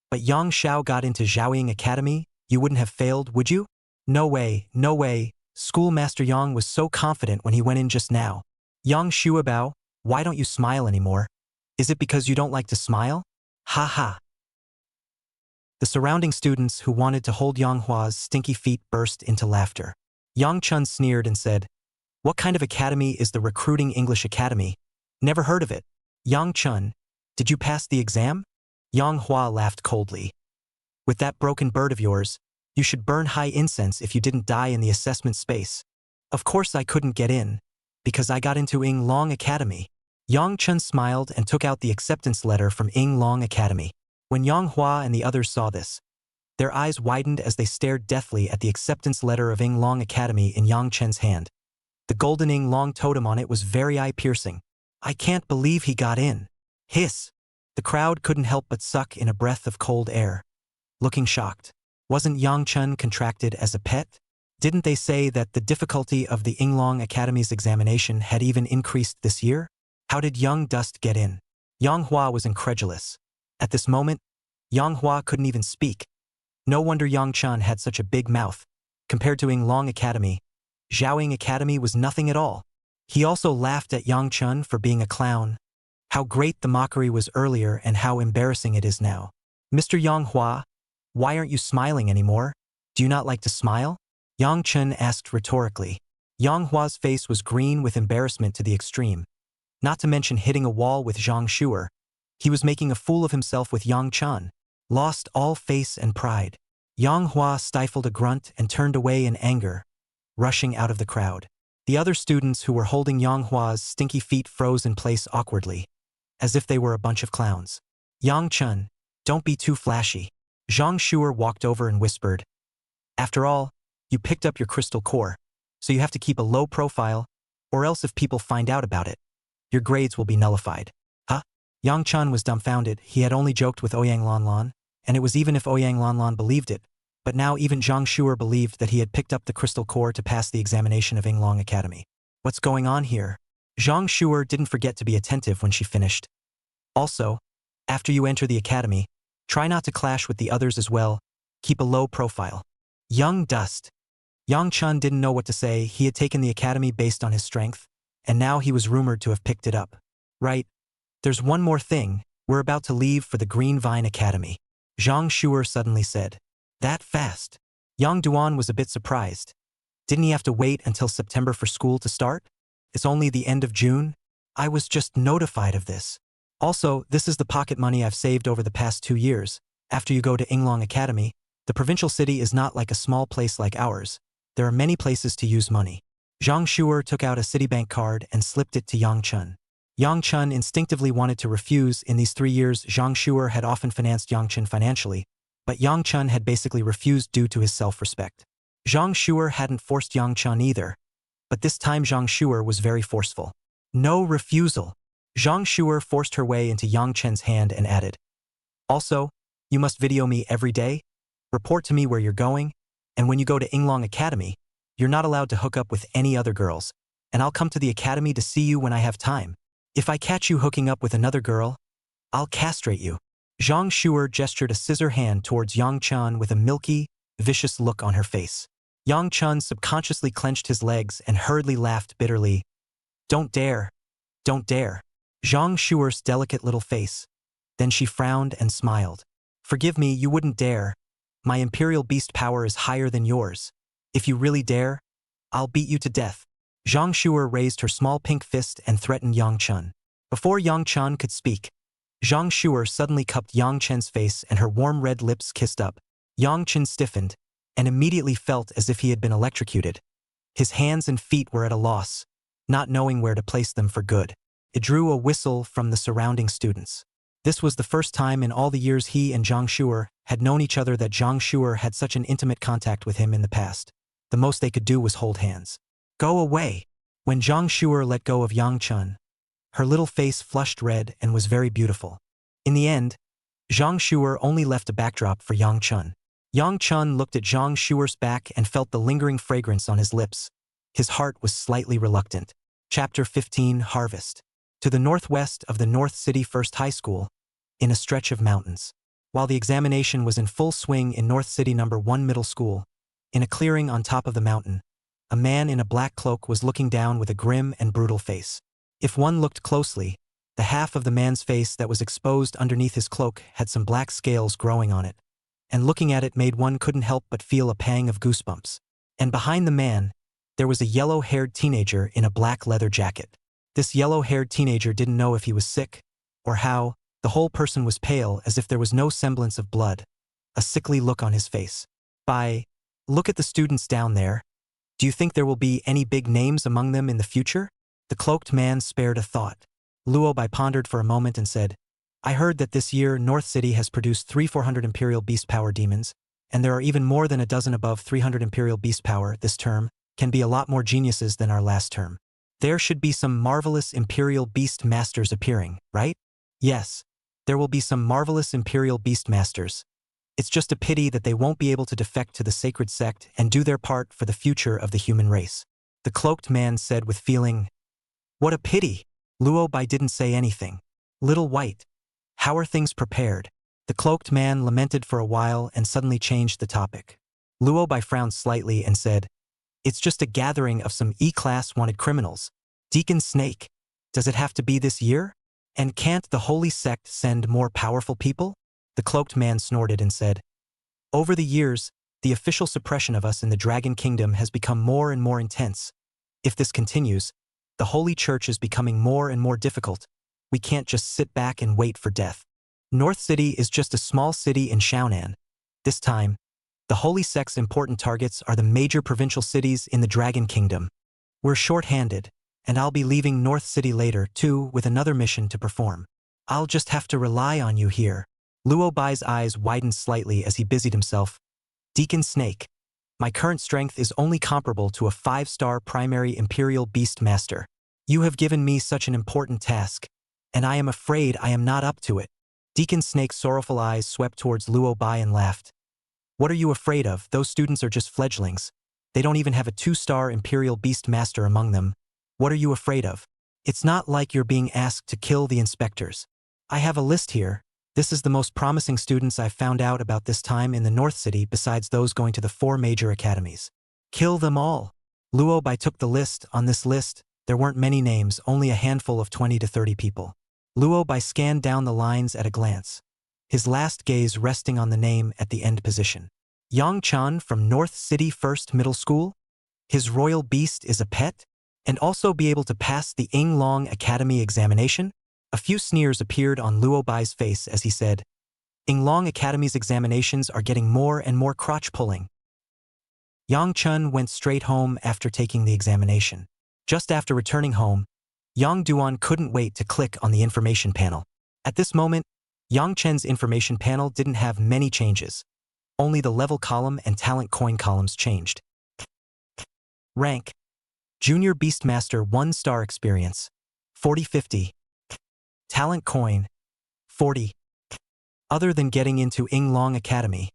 But Yang Xiao got into Zhaoying Academy, you wouldn't have failed, would you? No way, no way. Schoolmaster Yang was so confident when he went in just now. Yang Shuabao, why don't you smile anymore? Is it because you don't like to smile? Ha ha. The surrounding students who wanted to hold Yanghwa's stinky feet burst into laughter. Yang Chun sneered and said, "What kind of academy is the Recruiting English Academy? Never heard of it." "Yang Chun, did you pass the exam?" Yang Hua laughed coldly. "With that broken bird of yours, you should burn high incense if you didn't die in the assessment space." "Of course I couldn't get in, because I got into Yinglong Academy." Yang Chun smiled and took out the acceptance letter from Yinglong Academy. When Yang Hua and the others saw this, their eyes widened as they stared deathly at the acceptance letter of Yinglong Academy in Yang Chen's hand. The golden Yinglong totem on it was very eye-piercing. "I can't believe he got in." Hiss! The crowd couldn't help but suck in a breath of cold air, looking shocked. Wasn't Yang Chun contracted as a pet? Didn't they say that the difficulty of the Yinglong Academy's examination had even increased this year? How did Young Dust get in? Yang Hua was incredulous. At this moment, Yang Hua couldn't even speak. No wonder Yang Chun had such a big mouth. Compared to Yinglong Academy, Zhaoying Academy was nothing at all. He also laughed at Yang Chun for being a clown. How great the mockery was earlier and how embarrassing it is now. "Mr. Yang Hua, why aren't you smiling anymore? Do you not like to smile?" Yang Chun asked rhetorically. Yang Hua's face was green with embarrassment to the extreme. Not to mention hitting a wall with Zhang Shuer. He was making a fool of himself with Yang Chun. Lost all face and pride. Yang Hua stifled a grunt and turned away in anger, rushing out of the crowd. The other students who were holding Yang Hua's stinky feet froze in place awkwardly, as if they were a bunch of clowns. "Yang Chun, don't be too flashy." Zhang Shuer walked over and whispered, "After all, you picked up your crystal core, so you have to keep a low profile, or else if people find out about it, your grades will be nullified." "Huh?" Yang Chun was dumbfounded. He had only joked with Ouyang Lanlan, and it was even if Ouyang Lanlan believed it, but now even Zhang Shuer believed that he had picked up the crystal core to pass the examination of Yinglong Academy. "What's going on here?" Zhang Shuer didn't forget to be attentive when she finished. "Also, after you enter the academy, try not to clash with the others as well. Keep a low profile." Young Dust. Yang Chun didn't know what to say. He had taken the academy based on his strength, and now he was rumored to have picked it up. "Right. There's one more thing. We're about to leave for the Green Vine Academy," Zhang Shuer suddenly said. "That fast?" Yang Duan was a bit surprised. Didn't he have to wait until September for school to start? It's only the end of June? I was just notified of this. Also, this is the pocket money I've saved over the past 2 years. After you go to Yinglong Academy, the provincial city is not like a small place like ours. There are many places to use money. Zhang Shuer took out a Citibank card and slipped it to Yang Chun. Yang Chun instinctively wanted to refuse. In these 3 years, Zhang Shuer had often financed Yang Chun financially, but Yang Chun had basically refused due to his self-respect. Zhang Shuer hadn't forced Yang Chun either, but this time Zhang Shuer was very forceful. "No refusal." Zhang Shuer forced her way into Yang Chen's hand and added, "Also, you must video me every day, report to me where you're going, and when you go to Yinglong Academy, you're not allowed to hook up with any other girls, and I'll come to the academy to see you when I have time. If I catch you hooking up with another girl, I'll castrate you." Zhang Shuer gestured a scissor hand towards Yang Chun with a milky, vicious look on her face. Yang Chun subconsciously clenched his legs and hurriedly laughed bitterly. "Don't dare. Don't dare." Zhang Shuer's delicate little face. Then she frowned and smiled. "Forgive me, you wouldn't dare. My imperial beast power is higher than yours. If you really dare, I'll beat you to death." Zhang Shuer raised her small pink fist and threatened Yang Chun. Before Yang Chun could speak, Zhang Shuer suddenly cupped Yang Chen's face and her warm red lips kissed up. Yang Chun stiffened and immediately felt as if he had been electrocuted. His hands and feet were at a loss, not knowing where to place them for good. It drew a whistle from the surrounding students. This was the first time in all the years he and Zhang Shuer had known each other that Zhang Shuer had such an intimate contact with him in the past. The most they could do was hold hands. "Go away." When Zhang Shuer let go of Yang Chun, her little face flushed red and was very beautiful. In the end, Zhang Shuer only left a backdrop for Yang Chun. Yang Chun looked at Zhang Shuer's back and felt the lingering fragrance on his lips. His heart was slightly reluctant. Chapter 15 Harvest. To the northwest of the North City First High School, in a stretch of mountains. While the examination was in full swing in North City No. 1 Middle School, in a clearing on top of the mountain, a man in a black cloak was looking down with a grim and brutal face. If one looked closely, the half of the man's face that was exposed underneath his cloak had some black scales growing on it, and looking at it made one couldn't help but feel a pang of goosebumps. And behind the man, there was a yellow-haired teenager in a black leather jacket. This yellow-haired teenager didn't know if he was sick, or how. The whole person was pale as if there was no semblance of blood, a sickly look on his face. Look at the students down there. Do you think there will be any big names among them in the future? The cloaked man spared a thought. Luo Bai pondered for a moment and said, I heard that this year North City has produced 400 Imperial Beast Power demons, and there are even more than a dozen above 300 Imperial Beast Power this term, can be a lot more geniuses than our last term. There should be some marvelous Imperial Beast Masters appearing, right? Yes, there will be some marvelous Imperial Beast Masters. It's just a pity that they won't be able to defect to the sacred sect and do their part for the future of the human race. The cloaked man said with feeling. What a pity! Luo Bai didn't say anything. Little White. How are things prepared? The cloaked man lamented for a while and suddenly changed the topic. Luo Bai frowned slightly and said, It's just a gathering of some E-class wanted criminals. Deacon Snake. Does it have to be this year? And can't the holy sect send more powerful people? The cloaked man snorted and said, Over the years, the official suppression of us in the Dragon Kingdom has become more and more intense. If this continues, the Holy Church is becoming more and more difficult. We can't just sit back and wait for death. North City is just a small city in Shaonan. This time, the Holy Sect's important targets are the major provincial cities in the Dragon Kingdom. We're short-handed, and I'll be leaving North City later, too, with another mission to perform. I'll just have to rely on you here. Luo Bai's eyes widened slightly as he busied himself. Deacon Snake. My current strength is only comparable to a 5-star primary Imperial Beast Master. You have given me such an important task, and I am afraid I am not up to it. Deacon Snake's sorrowful eyes swept towards Luo Bai and laughed. What are you afraid of? Those students are just fledglings. They don't even have a 2-star Imperial Beast Master among them. What are you afraid of? It's not like you're being asked to kill the inspectors. I have a list here. This is the most promising students I've found out about this time in the North City besides those going to the 4 major academies. Kill them all. Luo Bai took the list. On this list, there weren't many names, only a handful of 20 to 30 people. Luo Bai scanned down the lines at a glance, his last gaze resting on the name at the end position. Yang Chan from North City First Middle School? His royal beast is a pet? And also be able to pass the Yinglong Academy examination? A few sneers appeared on Luo Bai's face as he said, Yinglong Academy's examinations are getting more and more crotch-pulling. Yang Chun went straight home after taking the examination. Just after returning home, Yang Duan couldn't wait to click on the information panel. At this moment, Yang Chen's information panel didn't have many changes. Only the level column and talent coin columns changed. Rank. Junior Beastmaster 1-star experience. 40-50. Talent coin. 40. Other than getting into Yinglong Academy,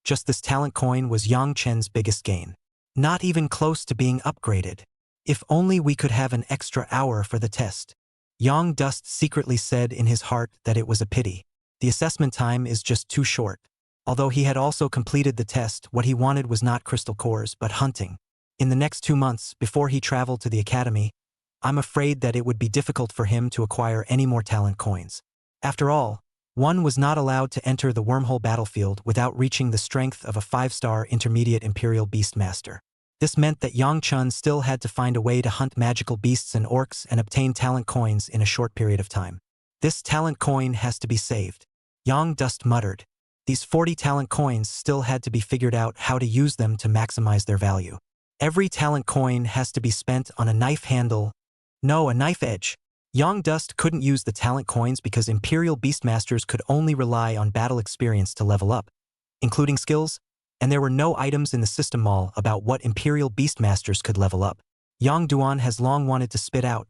just this talent coin was Yang Chen's biggest gain. Not even close to being upgraded. If only we could have an extra hour for the test. Yang Dust secretly said in his heart that it was a pity. The assessment time is just too short. Although he had also completed the test, what he wanted was not crystal cores but hunting. In the next 2 months, before he traveled to the academy, I'm afraid that it would be difficult for him to acquire any more talent coins. After all, one was not allowed to enter the wormhole battlefield without reaching the strength of a 5-star intermediate Imperial Beast Master. This meant that Yang Chun still had to find a way to hunt magical beasts and orcs and obtain talent coins in a short period of time. This talent coin has to be saved. Yang Dust muttered. These 40 talent coins still had to be figured out how to use them to maximize their value. Every talent coin has to be spent on a knife handle. No, a knife edge. Yang Dust couldn't use the talent coins because Imperial Beastmasters could only rely on battle experience to level up, including skills, and there were no items in the system mall about what Imperial Beastmasters could level up. Yang Duan has long wanted to spit out.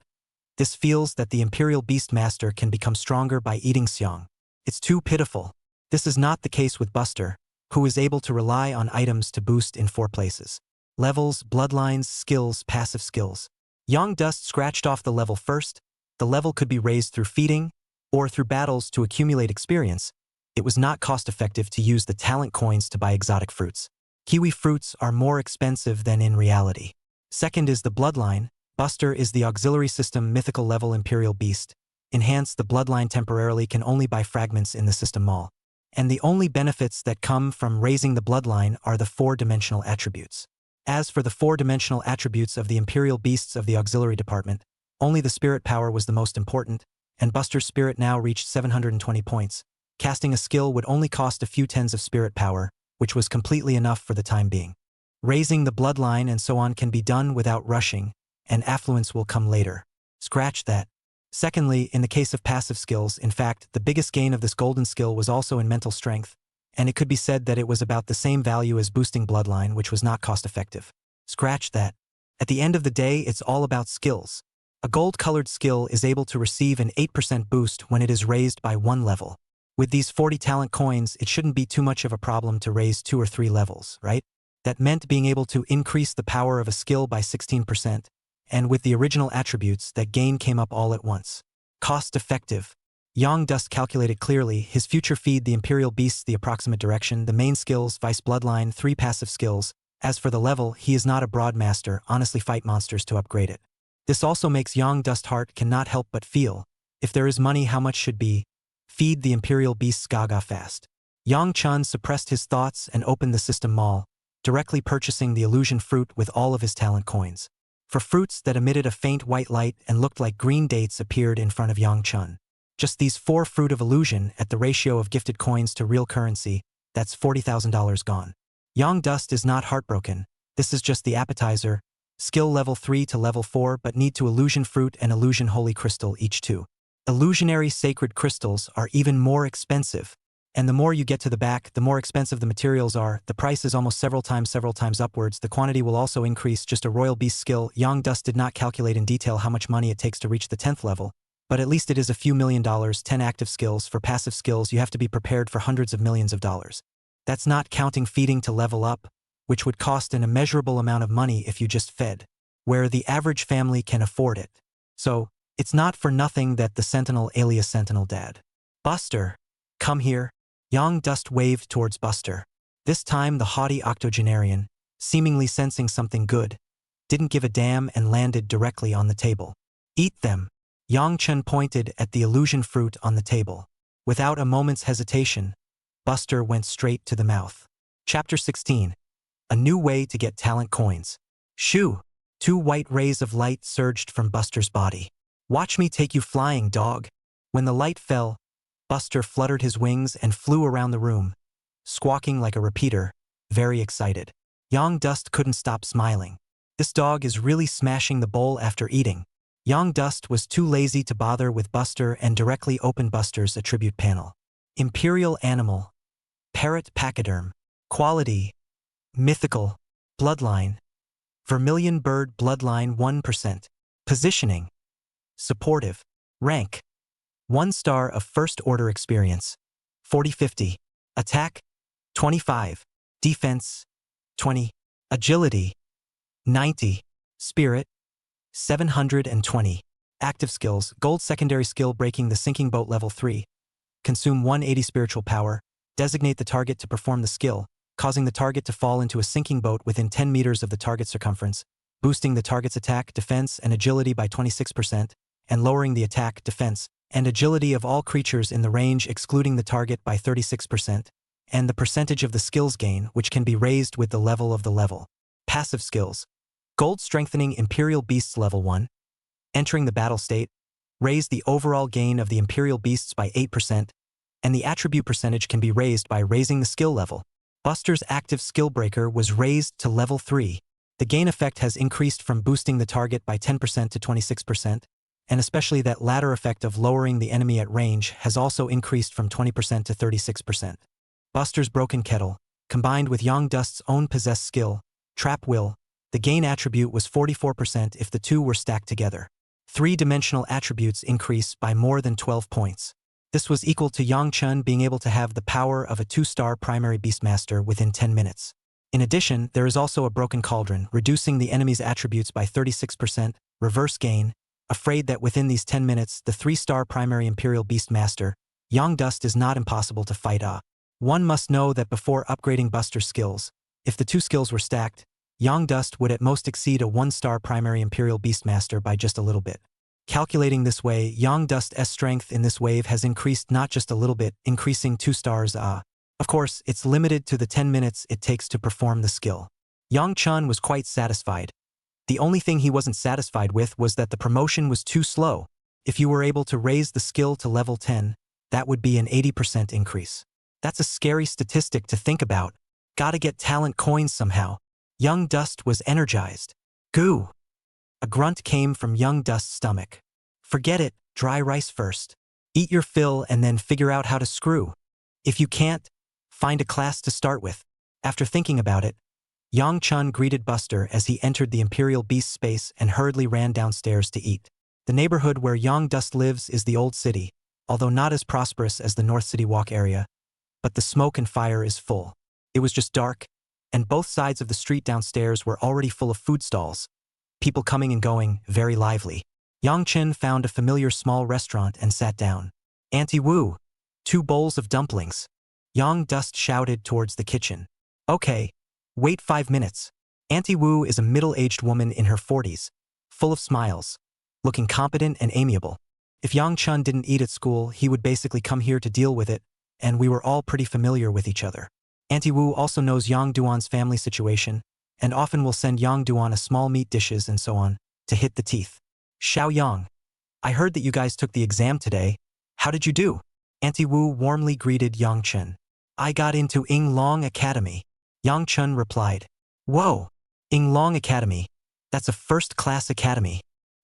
This feels that the Imperial Beastmaster can become stronger by eating Xiang. It's too pitiful. This is not the case with Buster, who is able to rely on items to boost in 4 places. Levels, bloodlines, skills, passive skills. Yang Dust scratched off the level first. The level could be raised through feeding, or through battles to accumulate experience. It was not cost-effective to use the talent coins to buy exotic fruits. Kiwi fruits are more expensive than in reality. Second is the bloodline. Buster is the auxiliary system mythical level Imperial Beast. Enhance the bloodline temporarily can only buy fragments in the system mall. and the only benefits that come from raising the bloodline are the 4-dimensional attributes. As for the 4-dimensional attributes of the Imperial Beasts of the Auxiliary Department, only the spirit power was the most important, and Buster's spirit now reached 720 points. Casting a skill would only cost a few tens of spirit power, which was completely enough for the time being. Raising the bloodline and so on can be done without rushing, and affluence will come later. Scratch that. Secondly, in the case of passive skills, in fact, the biggest gain of this golden skill was also in mental strength, and it could be said that it was about the same value as boosting bloodline, which was not cost-effective. Scratch that. At the end of the day, it's all about skills. A gold-colored skill is able to receive an 8% boost when it is raised by 1 level. With these 40 talent coins, it shouldn't be too much of a problem to raise 2 or 3 levels, right? That meant being able to increase the power of a skill by 16%, and with the original attributes, that gain came up all at once. Cost-effective. Yang Dust calculated clearly, his future feed the Imperial Beasts the approximate direction, the main skills, Vice Bloodline, 3 passive skills. As for the level, he is not a broadmaster, honestly fight monsters to upgrade it. This also makes Yang Dust heart cannot help but feel, if there is money how much should be, feed the Imperial Beasts gaga fast. Yang Chun suppressed his thoughts and opened the system mall, directly purchasing the illusion fruit with all of his talent coins. For fruits that emitted a faint white light and looked like green dates appeared in front of Yang Chun. Just these 4 fruit of illusion at the ratio of gifted coins to real currency, that's $40,000 gone. Yang Dust is not heartbroken, this is just the appetizer, skill level 3 to level 4 but need to illusion fruit and illusion holy crystal each 2. Illusionary sacred crystals are even more expensive, and the more you get to the back, the more expensive the materials are, the price is almost several times upwards, the quantity will also increase. Just a royal beast skill. Yang Dust did not calculate in detail how much money it takes to reach the 10th level, but at least it is a few $1,000,000, 10 active skills. For passive skills you have to be prepared for hundreds of millions of dollars. That's not counting feeding to level up, which would cost an immeasurable amount of money if you just fed, where the average family can afford it. So, it's not for nothing that the Sentinel alias Sentinel Dad. Buster, come here. Yang Dust waved towards Buster. This time the haughty octogenarian, seemingly sensing something good, didn't give a damn and landed directly on the table. Eat them. Yang Chun pointed at the illusion fruit on the table. Without a moment's hesitation, Buster went straight to the mouth. Chapter 16. A new way to get talent coins. Shoo! 2 white rays of light surged from Buster's body. Watch me take you flying, dog. When the light fell, Buster fluttered his wings and flew around the room, squawking like a repeater, very excited. Yang Dust couldn't stop smiling. This dog is really smashing the bowl after eating. Yang Dust was too lazy to bother with Buster and directly opened Buster's attribute panel. Imperial Animal. Parrot Pachyderm. Quality. Mythical. Bloodline. Vermilion Bird Bloodline 1%. Positioning. Supportive. Rank. 1 star of First Order Experience. 40/50. Attack. 25. Defense. 20. Agility. 90. Spirit. 720. Active skills. Gold secondary skill breaking the sinking boat level 3. Consume 180 spiritual power. Designate the target to perform the skill, causing the target to fall into a sinking boat within 10 meters of the target circumference, boosting the target's attack, defense, and agility by 26%, and lowering the attack, defense, and agility of all creatures in the range excluding the target by 36%, and the percentage of the skills gain, which can be raised with the level of the level. Passive skills. Gold strengthening Imperial Beasts level 1. Entering the battle state, raise the overall gain of the Imperial Beasts by 8%, and the attribute percentage can be raised by raising the skill level. Buster's active skill breaker was raised to level 3. The gain effect has increased from boosting the target by 10% to 26%, and especially that latter effect of lowering the enemy at range has also increased from 20% to 36%. Buster's Broken Kettle, combined with Yang Dust's own possessed skill, Trap Will, the gain attribute was 44% if the 2 were stacked together. 3-dimensional attributes increase by more than 12 points. This was equal to Yang Chun being able to have the power of a 2-star primary Beastmaster within 10 minutes. In addition, there is also a Broken Cauldron, reducing the enemy's attributes by 36%, reverse gain, afraid that within these 10 minutes, the 3-star primary Imperial Beastmaster, Yang Dust is not impossible to fight. One must know that before upgrading Buster's skills, if the 2 skills were stacked, Yang Dust would at most exceed a 1-star primary Imperial Beastmaster by just a little bit. Calculating this way, Yang Dust's strength in this wave has increased not just a little bit, increasing 2 stars. Of course, it's limited to the 10 minutes it takes to perform the skill. Yang Chun was quite satisfied. The only thing he wasn't satisfied with was that the promotion was too slow. If you were able to raise the skill to level 10, that would be an 80% increase. That's a scary statistic to think about. Gotta get talent coins somehow. Young Dust was energized. Goo! A grunt came from Young Dust's stomach. Forget it, dry rice first. Eat your fill and then figure out how to screw. If you can't, find a class to start with. After thinking about it, Yang Chun greeted Buster as he entered the Imperial Beast space and hurriedly ran downstairs to eat. The neighborhood where Young Dust lives is the Old City, although not as prosperous as the North City Walk area, but the smoke and fire is full. It was just dark, and both sides of the street downstairs were already full of food stalls. People coming and going, very lively. Yang Chen found a familiar small restaurant and sat down. Auntie Wu, 2 bowls of dumplings. Yang Dust shouted towards the kitchen. Okay, wait 5 minutes. Auntie Wu is a middle-aged woman in her 40s, full of smiles, looking competent and amiable. If Yang Chun didn't eat at school, he would basically come here to deal with it, and we were all pretty familiar with each other. Auntie Wu also knows Yang Duan's family situation, and often will send Yang Duan a small meat dishes and so on, to hit the teeth. Xiao Yang, I heard that you guys took the exam today. How did you do? Auntie Wu warmly greeted Yang Chen. I got into Yinglong Academy. Yang Chen replied. Whoa, Yinglong Academy. That's a first-class academy.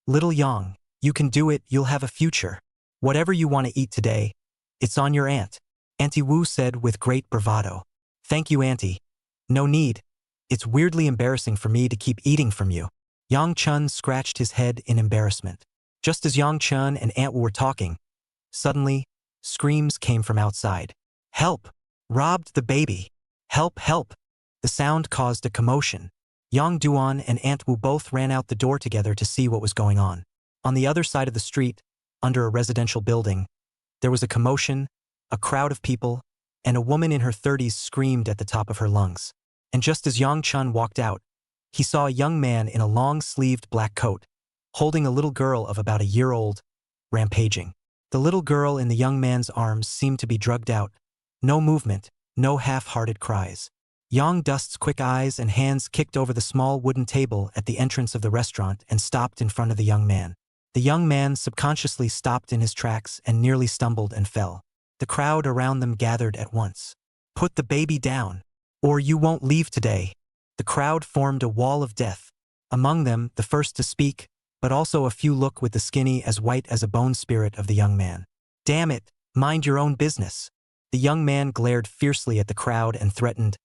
Little Yang, you can do it, you'll have a future. Whatever you want to eat today, it's on your aunt. Auntie Wu said with great bravado. Thank you, Auntie. No need. It's weirdly embarrassing for me to keep eating from you. Yang Chun scratched his head in embarrassment. Just as Yang Chun and Aunt Wu were talking, suddenly, screams came from outside. Help! Robbed the baby! Help, help! The sound caused a commotion. Yang Duan and Aunt Wu both ran out the door together to see what was going on. On the other side of the street, under a residential building, there was a commotion, a crowd of people, and a woman in her 30s screamed at the top of her lungs. And just as Yang Chun walked out, he saw a young man in a long-sleeved black coat, holding a little girl of about a year old, rampaging. The little girl in the young man's arms seemed to be drugged out. No movement, no half-hearted cries. Yang Dust's quick eyes and hands kicked over the small wooden table at the entrance of the restaurant and stopped in front of the young man. The young man subconsciously stopped in his tracks and nearly stumbled and fell. The crowd around them gathered at once. Put the baby down, or you won't leave today. The crowd formed a wall of death. Among them, the first to speak, but also a few look with the skinny as white as a bone spirit of the young man. Damn it, mind your own business. The young man glared fiercely at the crowd and threatened.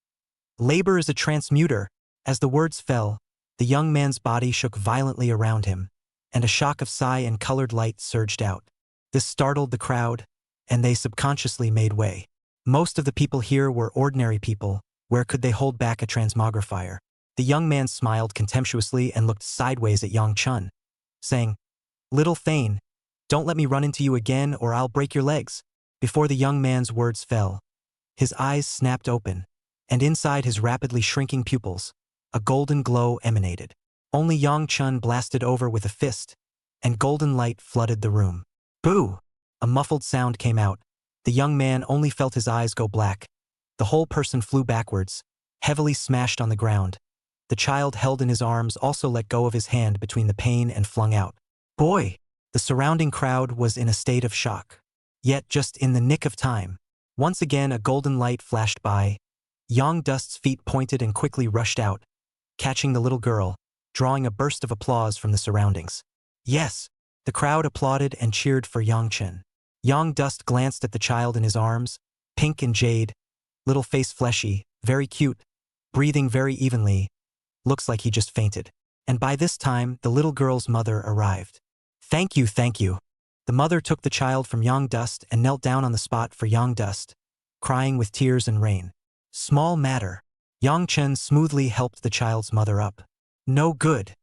Labor is a transmuter. As the words fell, the young man's body shook violently around him, and a shock of sigh and colored light surged out. This startled the crowd, and they subconsciously made way. Most of the people here were ordinary people. Where could they hold back a transmogrifier? The young man smiled contemptuously and looked sideways at Yang Chun, saying, Little Thane, don't let me run into you again or I'll break your legs. Before the young man's words fell, his eyes snapped open, and inside his rapidly shrinking pupils, a golden glow emanated. Only Yang Chun blasted over with a fist, and golden light flooded the room. Boo! A muffled sound came out. The young man only felt his eyes go black. The whole person flew backwards, heavily smashed on the ground. The child held in his arms also let go of his hand between the pain and flung out. Boy! The surrounding crowd was in a state of shock. Yet just in the nick of time, once again a golden light flashed by. Yang Dust's feet pointed and quickly rushed out, catching the little girl, drawing a burst of applause from the surroundings. Yes! The crowd applauded and cheered for Yang Chen. Yang Dust glanced at the child in his arms, pink and jade, little face fleshy, very cute, breathing very evenly. Looks like he just fainted. And by this time, the little girl's mother arrived. Thank you, thank you. The mother took the child from Yang Dust and knelt down on the spot for Yang Dust, crying with tears and rain. Small matter. Yang Chen smoothly helped the child's mother up. No good.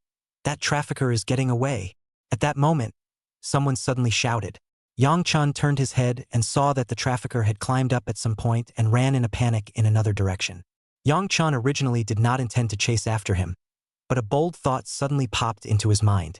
That trafficker is getting away. At that moment, someone suddenly shouted. Yang Chen turned his head and saw that the trafficker had climbed up at some point and ran in a panic in another direction. Yang Chen originally did not intend to chase after him, but a bold thought suddenly popped into his mind.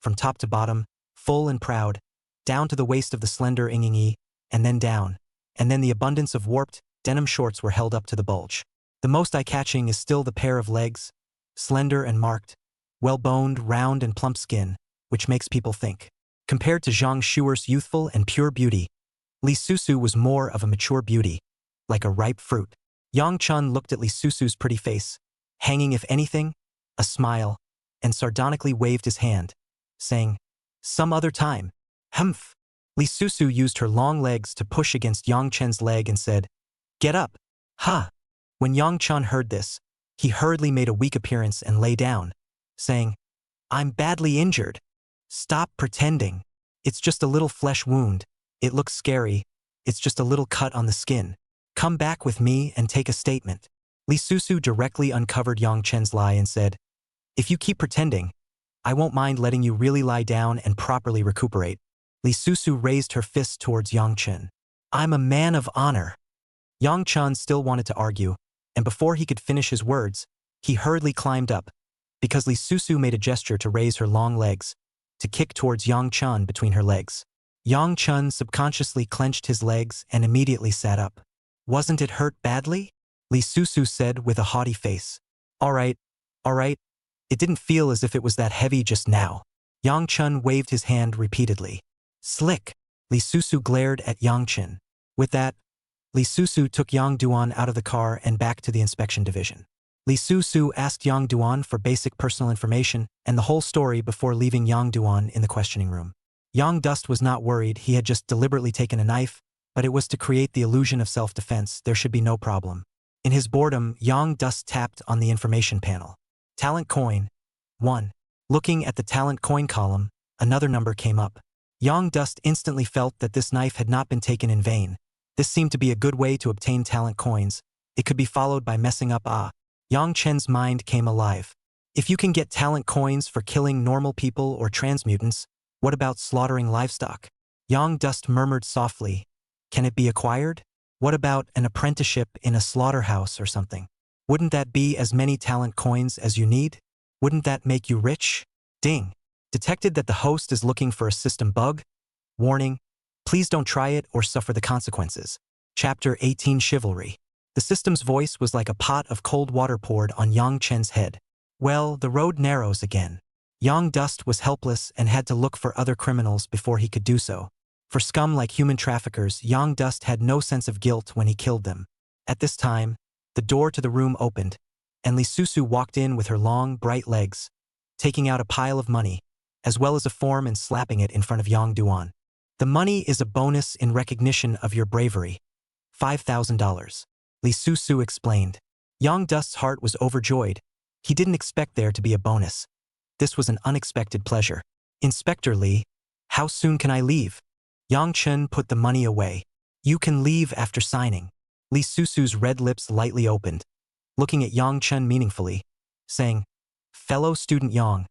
from top to bottom, full and proud, down to the waist of the slender Yinglong, and then down. And then the abundance of warped, denim shorts were held up to the bulge. The most eye-catching is still the pair of legs, slender and marked, well-boned, round and plump skin, which makes people think. Compared to Zhang Shuer's youthful and pure beauty, Li Susu was more of a mature beauty, like a ripe fruit. Yang Chun looked at Li Susu's pretty face, hanging if anything, a smile, and sardonically waved his hand, saying, "Some other time." Humph. Li Susu used her long legs to push against Yang Chen's leg and said, "Get up." Ha! When Yang Chun heard this, he hurriedly made a weak appearance and lay down, saying, "I'm badly injured. Stop pretending. It's just a little flesh wound. It looks scary. It's just a little cut on the skin. Come back with me and take a statement." Li Susu directly uncovered Yang Chen's lie and said, "If you keep pretending, I won't mind letting you really lie down and properly recuperate." Li Susu raised her fist towards Yang Chen. "I'm a man of honor." Yang Chen still wanted to argue, and before he could finish his words, he hurriedly climbed up, because Li Susu made a gesture to raise her long legs, to kick towards Yang Chen between her legs. Yang Chen subconsciously clenched his legs and immediately sat up. "Wasn't it hurt badly?" Li Susu said with a haughty face. All right. It didn't feel as if it was that heavy just now." Yang Chen waved his hand repeatedly. "Slick." Li Susu glared at Yang Chen. With that, Li Susu took Yang Duan out of the car and back to the inspection division. Li Susu asked Yang Duan for basic personal information and the whole story before leaving Yang Duan in the questioning room. Yang Dust was not worried. He had just deliberately taken a knife, but it was to create the illusion of self-defense. There should be no problem. In his boredom, Yang Dust tapped on the information panel. Talent coin. 1. Looking at the talent coin column, another number came up. Yang Dust instantly felt that this knife had not been taken in vain. This seemed to be a good way to obtain talent coins. It could be followed by messing up. Yang Chen's mind came alive. If you can get talent coins for killing normal people or transmutants, what about slaughtering livestock? Yang Dust murmured softly. Can it be acquired? What about an apprenticeship in a slaughterhouse or something? Wouldn't that be as many talent coins as you need? Wouldn't that make you rich? Ding. Detected that the host is looking for a system bug? Warning. Please don't try it or suffer the consequences. Chapter 18 Chivalry. The system's voice was like a pot of cold water poured on Yang Chen's head. Well, the road narrows again. Yang Dust was helpless and had to look for other criminals before he could do so. For scum like human traffickers, Yang Dust had no sense of guilt when he killed them. At this time, the door to the room opened, and Li Susu walked in with her long, bright legs, taking out a pile of money, as well as a form and slapping it in front of Yang Duan. "The money is a bonus in recognition of your bravery. $5,000. Li Susu explained. Yang Dust's heart was overjoyed. He didn't expect there to be a bonus. This was an unexpected pleasure. "Inspector Li, how soon can I leave?" Yang Chen put the money away. "You can leave after signing." Li Susu's red lips lightly opened, looking at Yang Chen meaningfully, saying, "Fellow student Yang,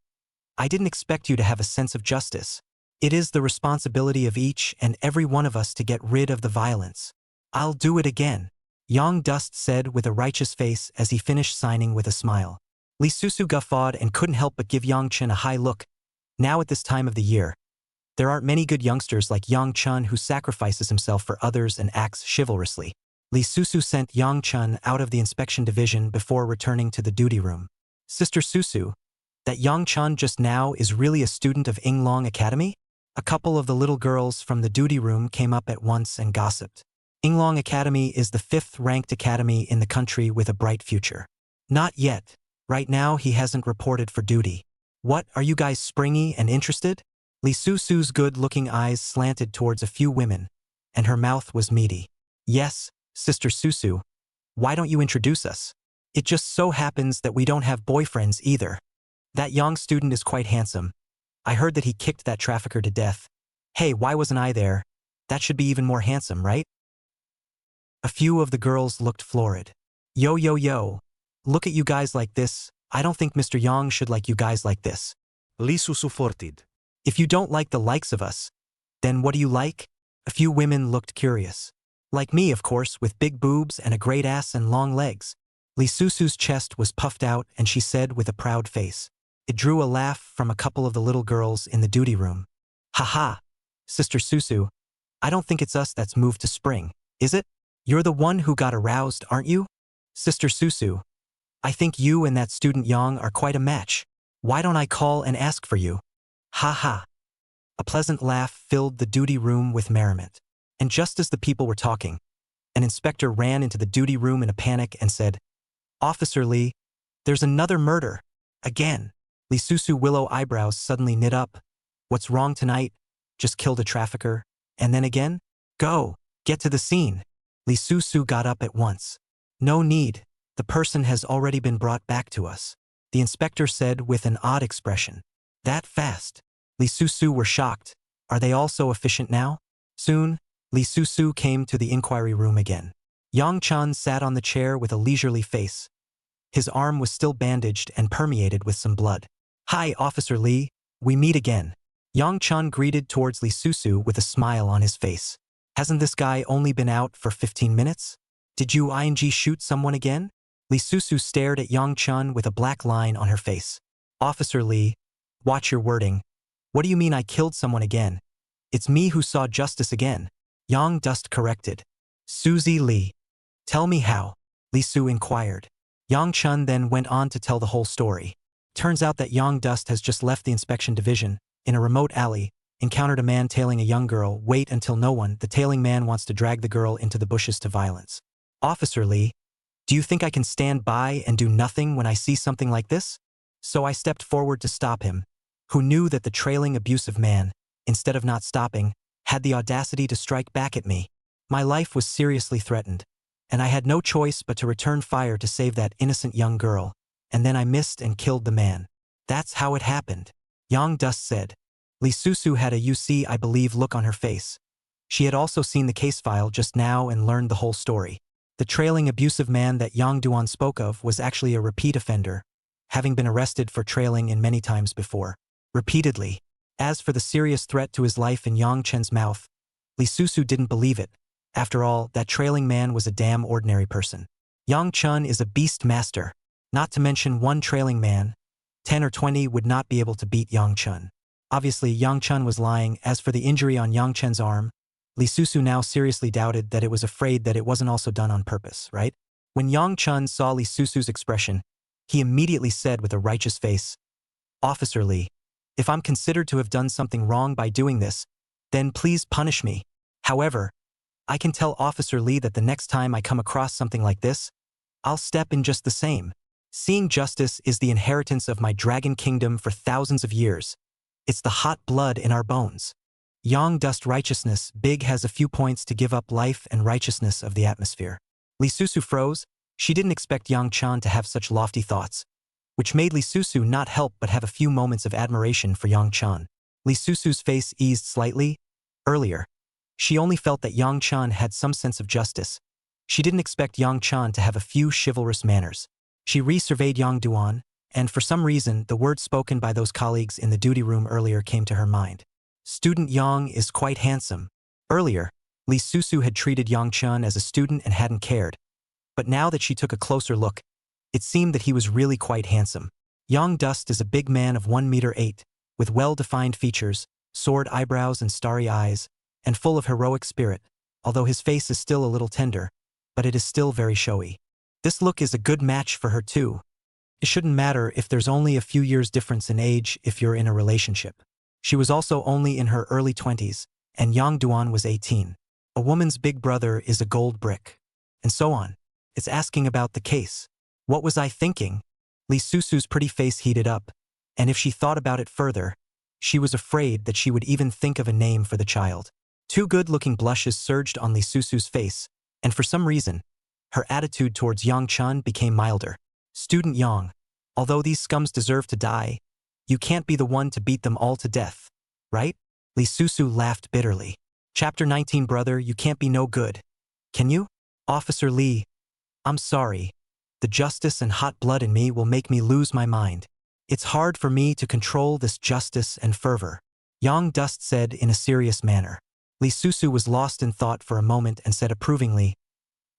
I didn't expect you to have a sense of justice. It is the responsibility of each and every one of us to get rid of the violence. I'll do it again," Yang Dust said with a righteous face as he finished signing with a smile. Li Susu guffawed and couldn't help but give Yang Chen a high look. Now at this time of the year, there aren't many good youngsters like Yang Chen who sacrifices himself for others and acts chivalrously. Li Susu sent Yang Chen out of the inspection division before returning to the duty room. "Sister Susu, that Yang Chen just now is really a student of Yinglong Academy?" A couple of the little girls from the duty room came up at once and gossiped. Yinglong Academy is the 5th-ranked academy in the country with a bright future. "Not yet. Right now he hasn't reported for duty." "What, are you guys springy and interested?" Li Susu's good-looking eyes slanted towards a few women, and her mouth was meaty. "Yes, Sister Susu. Why don't you introduce us? It just so happens that we don't have boyfriends either. That young student is quite handsome. I heard that he kicked that trafficker to death. Hey, why wasn't I there? That should be even more handsome, right?" A few of the girls looked florid. Yo. Look at you guys like this. I don't think Mr. Yang should like you guys like this." Li Susu fortid. "If you don't like the likes of us, then what do you like?" A few women looked curious. "Like me, of course, with big boobs and a great ass and long legs." Li Susu's chest was puffed out and she said with a proud face, It drew a laugh from a couple of the little girls in the duty room. Haha, Sister Susu, I don't think it's us that's moved to spring, is it? You're the one who got aroused, aren't you? Sister Susu, I think you and that student Yang are quite a match. Why don't I call and ask for you? Ha ha. A pleasant laugh filled the duty room with merriment. And just as the people were talking, an inspector ran into the duty room in a panic and said, Officer Lee, there's another murder. Again. Lee Susu willow eyebrows suddenly knit up. What's wrong tonight? Just killed a trafficker. And then again? Go. Get to the scene. Lee Susu got up at once. No need. The person has already been brought back to us. The inspector said with an odd expression. That fast. Lee Susu were shocked. Are they all so efficient now? Soon, Lee Susu came to the inquiry room again. Yang Chan sat on the chair with a leisurely face. His arm was still bandaged and permeated with some blood. Hi, Officer Lee. We meet again. Yang Chan greeted towards Lee Susu with a smile on his face. Hasn't this guy only been out for 15 minutes? Did you shoot someone again? Lee Susu stared at Yang Chan with a black line on her face. Officer Lee, watch your wording. What do you mean I killed someone again? It's me who saw justice again. Yang Dust corrected. Suzy Lee. Tell me how, Lee Su inquired. Yang Chun then went on to tell the whole story. Turns out that Yang Dust has just left the inspection division, in a remote alley, encountered a man tailing a young girl. Wait until no one, the tailing man wants to drag the girl into the bushes to violence. Officer Lee, do you think I can stand by and do nothing when I see something like this? So I stepped forward to stop him, who knew that the trailing abusive man, instead of not stopping, had the audacity to strike back at me. My life was seriously threatened, and I had no choice but to return fire to save that innocent young girl, and then I missed and killed the man. That's how it happened. Yang Dust said. Lee Susu had a I believe look on her face. She had also seen the case file just now and learned the whole story. The trailing abusive man that Yang Duan spoke of was actually a repeat offender, having been arrested for trailing in many times before. Repeatedly. As for the serious threat to his life in Yang Chen's mouth, Lee Susu didn't believe it. After all, that trailing man was a damn ordinary person. Yang Chun is a beast master. Not to mention one trailing man, 10 or 20 would not be able to beat Yang Chun. Obviously, Yang Chun was lying. As for the injury on Yang Chen's arm, Lee Susu now seriously doubted that it was afraid that it wasn't also done on purpose, right? When Yang Chun saw Lee Susu's expression, he immediately said with a righteous face, Officer Lee, if I'm considered to have done something wrong by doing this, then please punish me. However, I can tell Officer Lee that the next time I come across something like this, I'll step in just the same. Seeing justice is the inheritance of my dragon kingdom for thousands of years. It's the hot blood in our bones. Yang Dust righteousness, Big has a few points to give up life and righteousness of the atmosphere. Lee Susu froze. She didn't expect Yang Chan to have such lofty thoughts, which made Lee Susu not help but have a few moments of admiration for Yang Chan. Lee Susu's face eased slightly. Earlier, she only felt that Yang Chan had some sense of justice. She didn't expect Yang Chan to have a few chivalrous manners. She resurveyed Yang Duan, and for some reason the words spoken by those colleagues in the duty room earlier came to her mind. Student Yang is quite handsome. Earlier, Lee Susu had treated Yang Chun as a student and hadn't cared. But now that she took a closer look, it seemed that he was really quite handsome. Yang Dust is a big man of 1 meter 8, with well-defined features, sword eyebrows and starry eyes, and full of heroic spirit, although his face is still a little tender, but it is still very showy. This look is a good match for her too. It shouldn't matter if there's only a few years difference in age if you're in a relationship. She was also only in her early 20s, and Yang Duan was 18. A woman's big brother is a gold brick. And so on. It's asking about the case. What was I thinking? Lee Susu's pretty face heated up, and if she thought about it further, she was afraid that she would even think of a name for the child. 2 good-looking blushes surged on Lee Susu's face, and for some reason, her attitude towards Yang Chun became milder. Student Yang, although these scums deserve to die, you can't be the one to beat them all to death, right? Lee Susu laughed bitterly. Chapter 19 Brother, you can't be no good. Can you? Officer Lee, I'm sorry. The justice and hot blood in me will make me lose my mind. It's hard for me to control this justice and fervor. Yang Dust said in a serious manner. Lee Susu was lost in thought for a moment and said approvingly,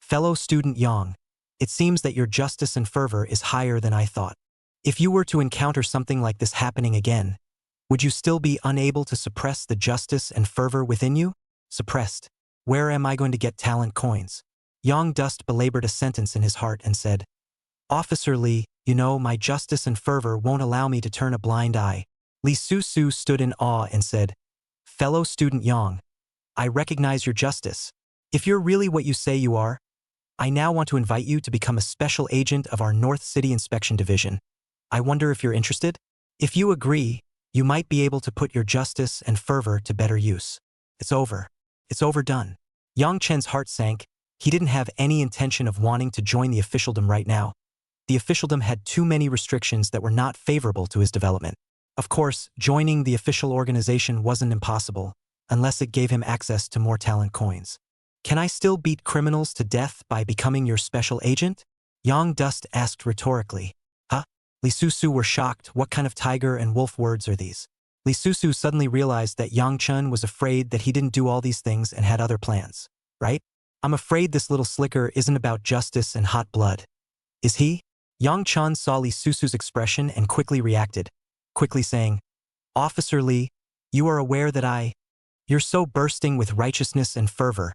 Fellow student Yang, it seems that your justice and fervor is higher than I thought. If you were to encounter something like this happening again, would you still be unable to suppress the justice and fervor within you? Suppressed. Where am I going to get talent coins? Yang Dust belabored a sentence in his heart and said, Officer Lee, you know my justice and fervor won't allow me to turn a blind eye. Lee Su stood in awe and said, Fellow student Yang, I recognize your justice. If you're really what you say you are, I now want to invite you to become a special agent of our North City Inspection Division. I wonder if you're interested? If you agree, you might be able to put your justice and fervor to better use. It's over. It's overdone. Yang Chen's heart sank. He didn't have any intention of wanting to join the officialdom right now. The officialdom had too many restrictions that were not favorable to his development. Of course, joining the official organization wasn't impossible, unless it gave him access to more talent coins. Can I still beat criminals to death by becoming your special agent? Yang Dust asked rhetorically. Huh? Lee Su were shocked. What kind of tiger and wolf words are these? Lee Su suddenly realized that Yang Chen was afraid that he didn't do all these things and had other plans. Right? I'm afraid this little slicker isn't about justice and hot blood. Is he? Yang Chen saw Lee Su's expression and quickly reacted, quickly saying, Officer Lee, you are aware that You're so bursting with righteousness and fervor.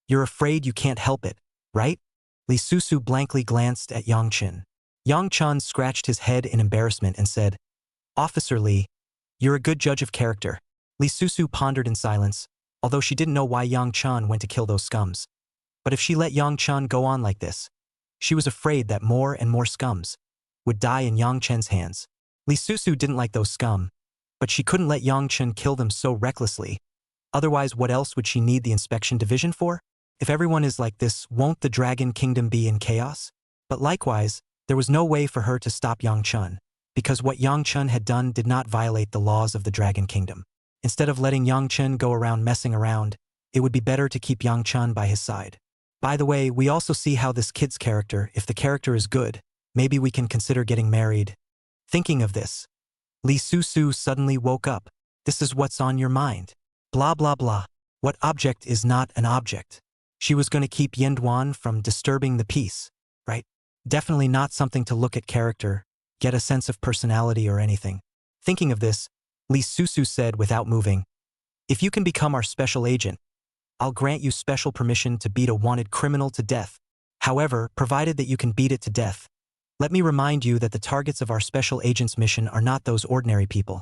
You're afraid you can't help it, right? Lee Su blankly glanced at Yang Chen. Yang Chen scratched his head in embarrassment and said, Officer Lee, you're a good judge of character. Lee Su pondered in silence, although she didn't know why Yang Chen went to kill those scums. But if she let Yang Chen go on like this, she was afraid that more and more scums would die in Yang Chen's hands. Lee Su didn't like those scum, but she couldn't let Yang Chen kill them so recklessly. Otherwise, what else would she need the inspection division for? If everyone is like this, won't the Dragon Kingdom be in chaos? But likewise, there was no way for her to stop Yang Chen, because what Yang Chen had done did not violate the laws of the Dragon Kingdom. Instead of letting Yang Chen go around messing around, it would be better to keep Yang Chen by his side. By the way, we also see how this kid's character, if the character is good, maybe we can consider getting married. Thinking of this, Lee Su suddenly woke up. This is what's on your mind. Blah blah blah. What object is not an object? She was going to keep Yenduan from disturbing the peace, right? Definitely not something to look at character, get a sense of personality or anything. Thinking of this, Lee Su said without moving, If you can become our special agent, I'll grant you special permission to beat a wanted criminal to death. However, provided that you can beat it to death, let me remind you that the targets of our special agent's mission are not those ordinary people,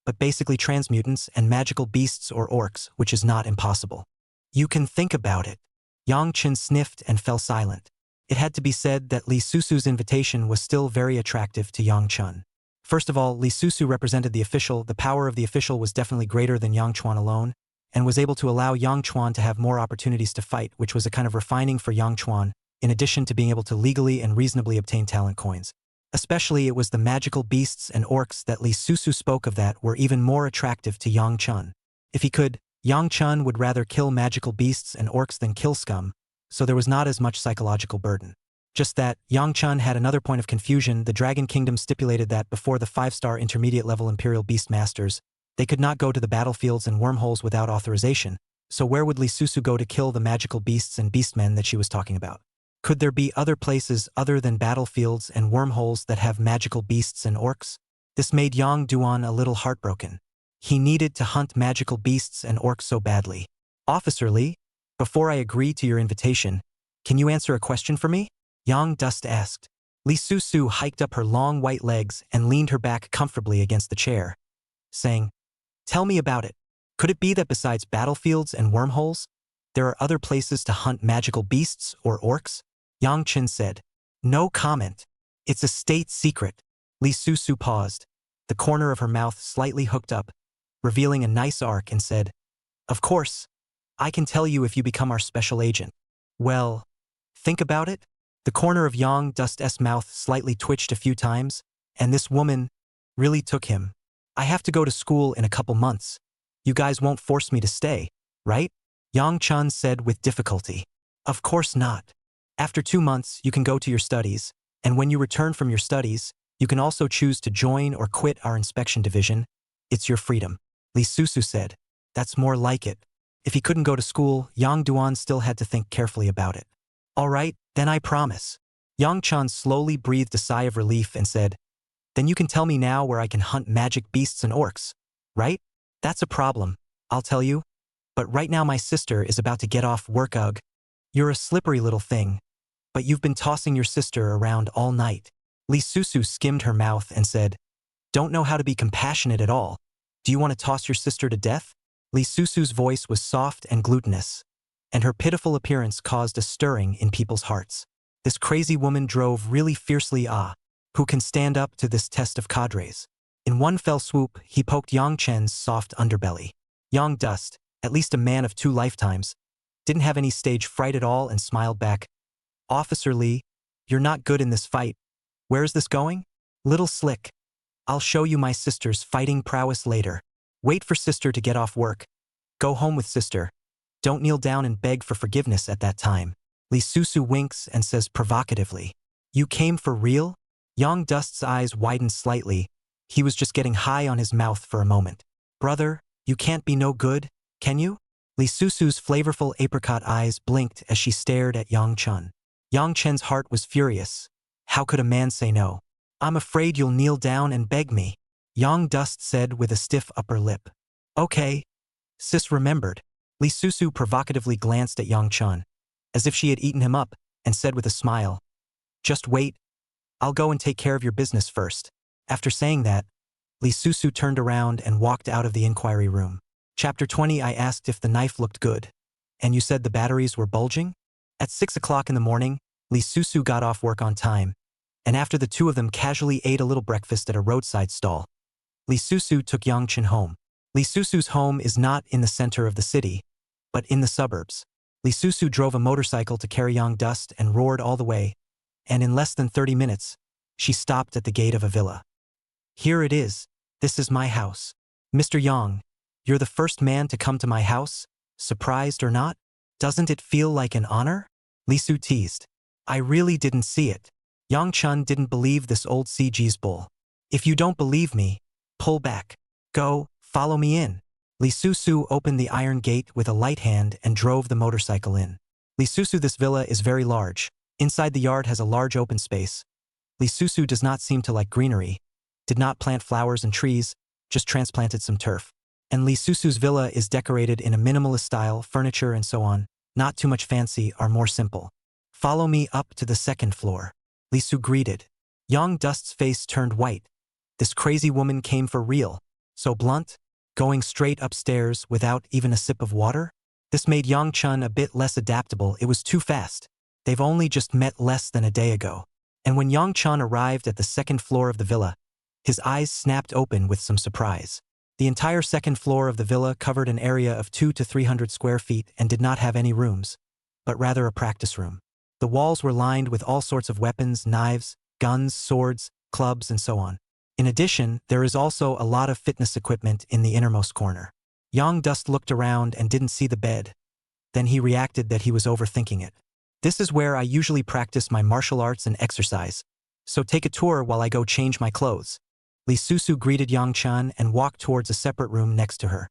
but basically transmutants and magical beasts or orcs, which is not impossible. You can think about it. Yang Chen sniffed and fell silent. It had to be said that Lee Su's invitation was still very attractive to Yang Chen. First of all, Lee Su represented the official. The power of the official was definitely greater than Yang Chuan alone, and was able to allow Yang Chuan to have more opportunities to fight, which was a kind of refining for Yang Chuan, in addition to being able to legally and reasonably obtain talent coins. Especially it was the magical beasts and orcs that Lee Su spoke of that were even more attractive to Yang Chen. If he could, Yang Chen would rather kill magical beasts and orcs than kill scum, so there was not as much psychological burden. Just that, Yang Chen had another point of confusion. The Dragon Kingdom stipulated that before the 5-star intermediate level Imperial Beast Masters, they could not go to the battlefields and wormholes without authorization, so where would Lee Su go to kill the magical beasts and beastmen that she was talking about? Could there be other places other than battlefields and wormholes that have magical beasts and orcs? This made Yang Duan a little heartbroken. He needed to hunt magical beasts and orcs so badly. Officer Lee, before I agree to your invitation, can you answer a question for me? Yang Dust asked. Lee Su hiked up her long white legs and leaned her back comfortably against the chair, saying, Tell me about it. Could it be that besides battlefields and wormholes, there are other places to hunt magical beasts or orcs? Yang Chen said, No comment. It's a state secret. Lee Su paused, the corner of her mouth slightly hooked up, revealing a nice arc, and said, Of course, I can tell you if you become our special agent. Well, think about it. The corner of Yang Dust's mouth slightly twitched a few times, and this woman really took him. I have to go to school in a couple months. You guys won't force me to stay, right? Yang Chen said with difficulty. Of course not. After 2 months, you can go to your studies, and when you return from your studies, you can also choose to join or quit our inspection division. It's your freedom. Lee Su said. That's more like it. If he couldn't go to school, Yang Duan still had to think carefully about it. All right, then I promise. Yang Chen slowly breathed a sigh of relief and said, Then you can tell me now where I can hunt magic beasts and orcs, right? That's a problem, I'll tell you. But right now my sister is about to get off work. Ugh. You're a slippery little thing. But you've been tossing your sister around all night. Lee Susu skimmed her mouth and said, don't know how to be compassionate at all. Do you want to toss your sister to death? Lee Susu's voice was soft and glutinous, and her pitiful appearance caused a stirring in people's hearts. This crazy woman drove really fiercely. Who can stand up to this test of cadres? In one fell swoop, he poked Yang Chen's soft underbelly. Yang Dust, at least a man of 2 lifetimes, didn't have any stage fright at all and smiled back. Officer Lee, you're not good in this fight. Where is this going? Little slick. I'll show you my sister's fighting prowess later. Wait for sister to get off work. Go home with sister. Don't kneel down and beg for forgiveness at that time. Lee Susu winks and says provocatively, you came for real? Yang Dust's eyes widened slightly. He was just getting high on his mouth for a moment. Brother, you can't be no good, can you? Lee Susu's flavorful apricot eyes blinked as she stared at Yang Chen. Yang Chen's heart was furious. How could a man say no? I'm afraid you'll kneel down and beg me, Yang Dust said with a stiff upper lip. Okay. Sis remembered. Lee Susu provocatively glanced at Yang Chen, as if she had eaten him up, and said with a smile, just wait. I'll go and take care of your business first. After saying that, Lee Susu turned around and walked out of the inquiry room. Chapter 20. I asked if the knife looked good. And you said the batteries were bulging? At 6 o'clock in the morning, Lee Susu got off work on time, and after the two of them casually ate a little breakfast at a roadside stall, Lee Susu took Yang Chen home. Lee Susu's home is not in the center of the city, but in the suburbs. Lee Susu drove a motorcycle to carry Yang Dust and roared all the way, and in less than 30 minutes, she stopped at the gate of a villa. Here it is. This is my house. Mr. Yang, you're the first man to come to my house, surprised or not? Doesn't it feel like an honor? Lee Su teased. I really didn't see it. Yang Chen didn't believe this old CG's bull. If you don't believe me, pull back. Go, follow me in. Lee Susu opened the iron gate with a light hand and drove the motorcycle in. Lee Susu, this villa is very large. Inside the yard has a large open space. Lee Susu does not seem to like greenery, did not plant flowers and trees, just transplanted some turf. And Lee Susu's villa is decorated in a minimalist style, furniture and so on, not too much fancy, are more simple. Follow me up to the 2nd floor. Lee Su greeted. Yang Dust's face turned white. This crazy woman came for real. So blunt? Going straight upstairs without even a sip of water? This made Yang Chen a bit less adaptable. It was too fast. They've only just met less than a day ago. And when Yang Chen arrived at the 2nd floor of the villa, his eyes snapped open with some surprise. The entire 2nd floor of the villa covered an area of 200 to 300 square feet and did not have any rooms, but rather a practice room. The walls were lined with all sorts of weapons, knives, guns, swords, clubs, and so on. In addition, there is also a lot of fitness equipment in the innermost corner. Yang Dust looked around and didn't see the bed. Then he reacted that he was overthinking it. This is where I usually practice my martial arts and exercise, so take a tour while I go change my clothes. Lee Susu greeted Yang Chen and walked towards a separate room next to her,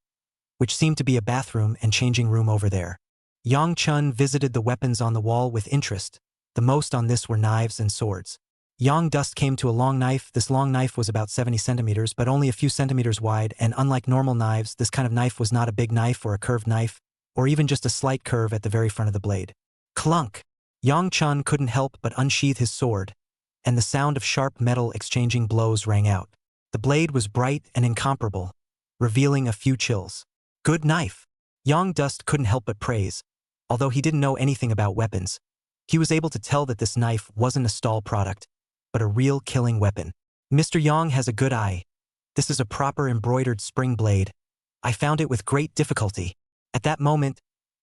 which seemed to be a bathroom and changing room over there. Yang Chen visited the weapons on the wall with interest. The most on this were knives and swords. Yang Dust came to a long knife. This long knife was about 70 centimeters, but only a few centimeters wide, and unlike normal knives, this kind of knife was not a big knife or a curved knife, or even just a slight curve at the very front of the blade. Clunk! Yang Chen couldn't help but unsheath his sword, and the sound of sharp metal exchanging blows rang out. The blade was bright and incomparable, revealing a few chills. Good knife! Yang Dust couldn't help but praise. Although he didn't know anything about weapons, he was able to tell that this knife wasn't a stall product, but a real killing weapon. Mr. Yang has a good eye. This is a proper embroidered spring blade. I found it with great difficulty. At that moment,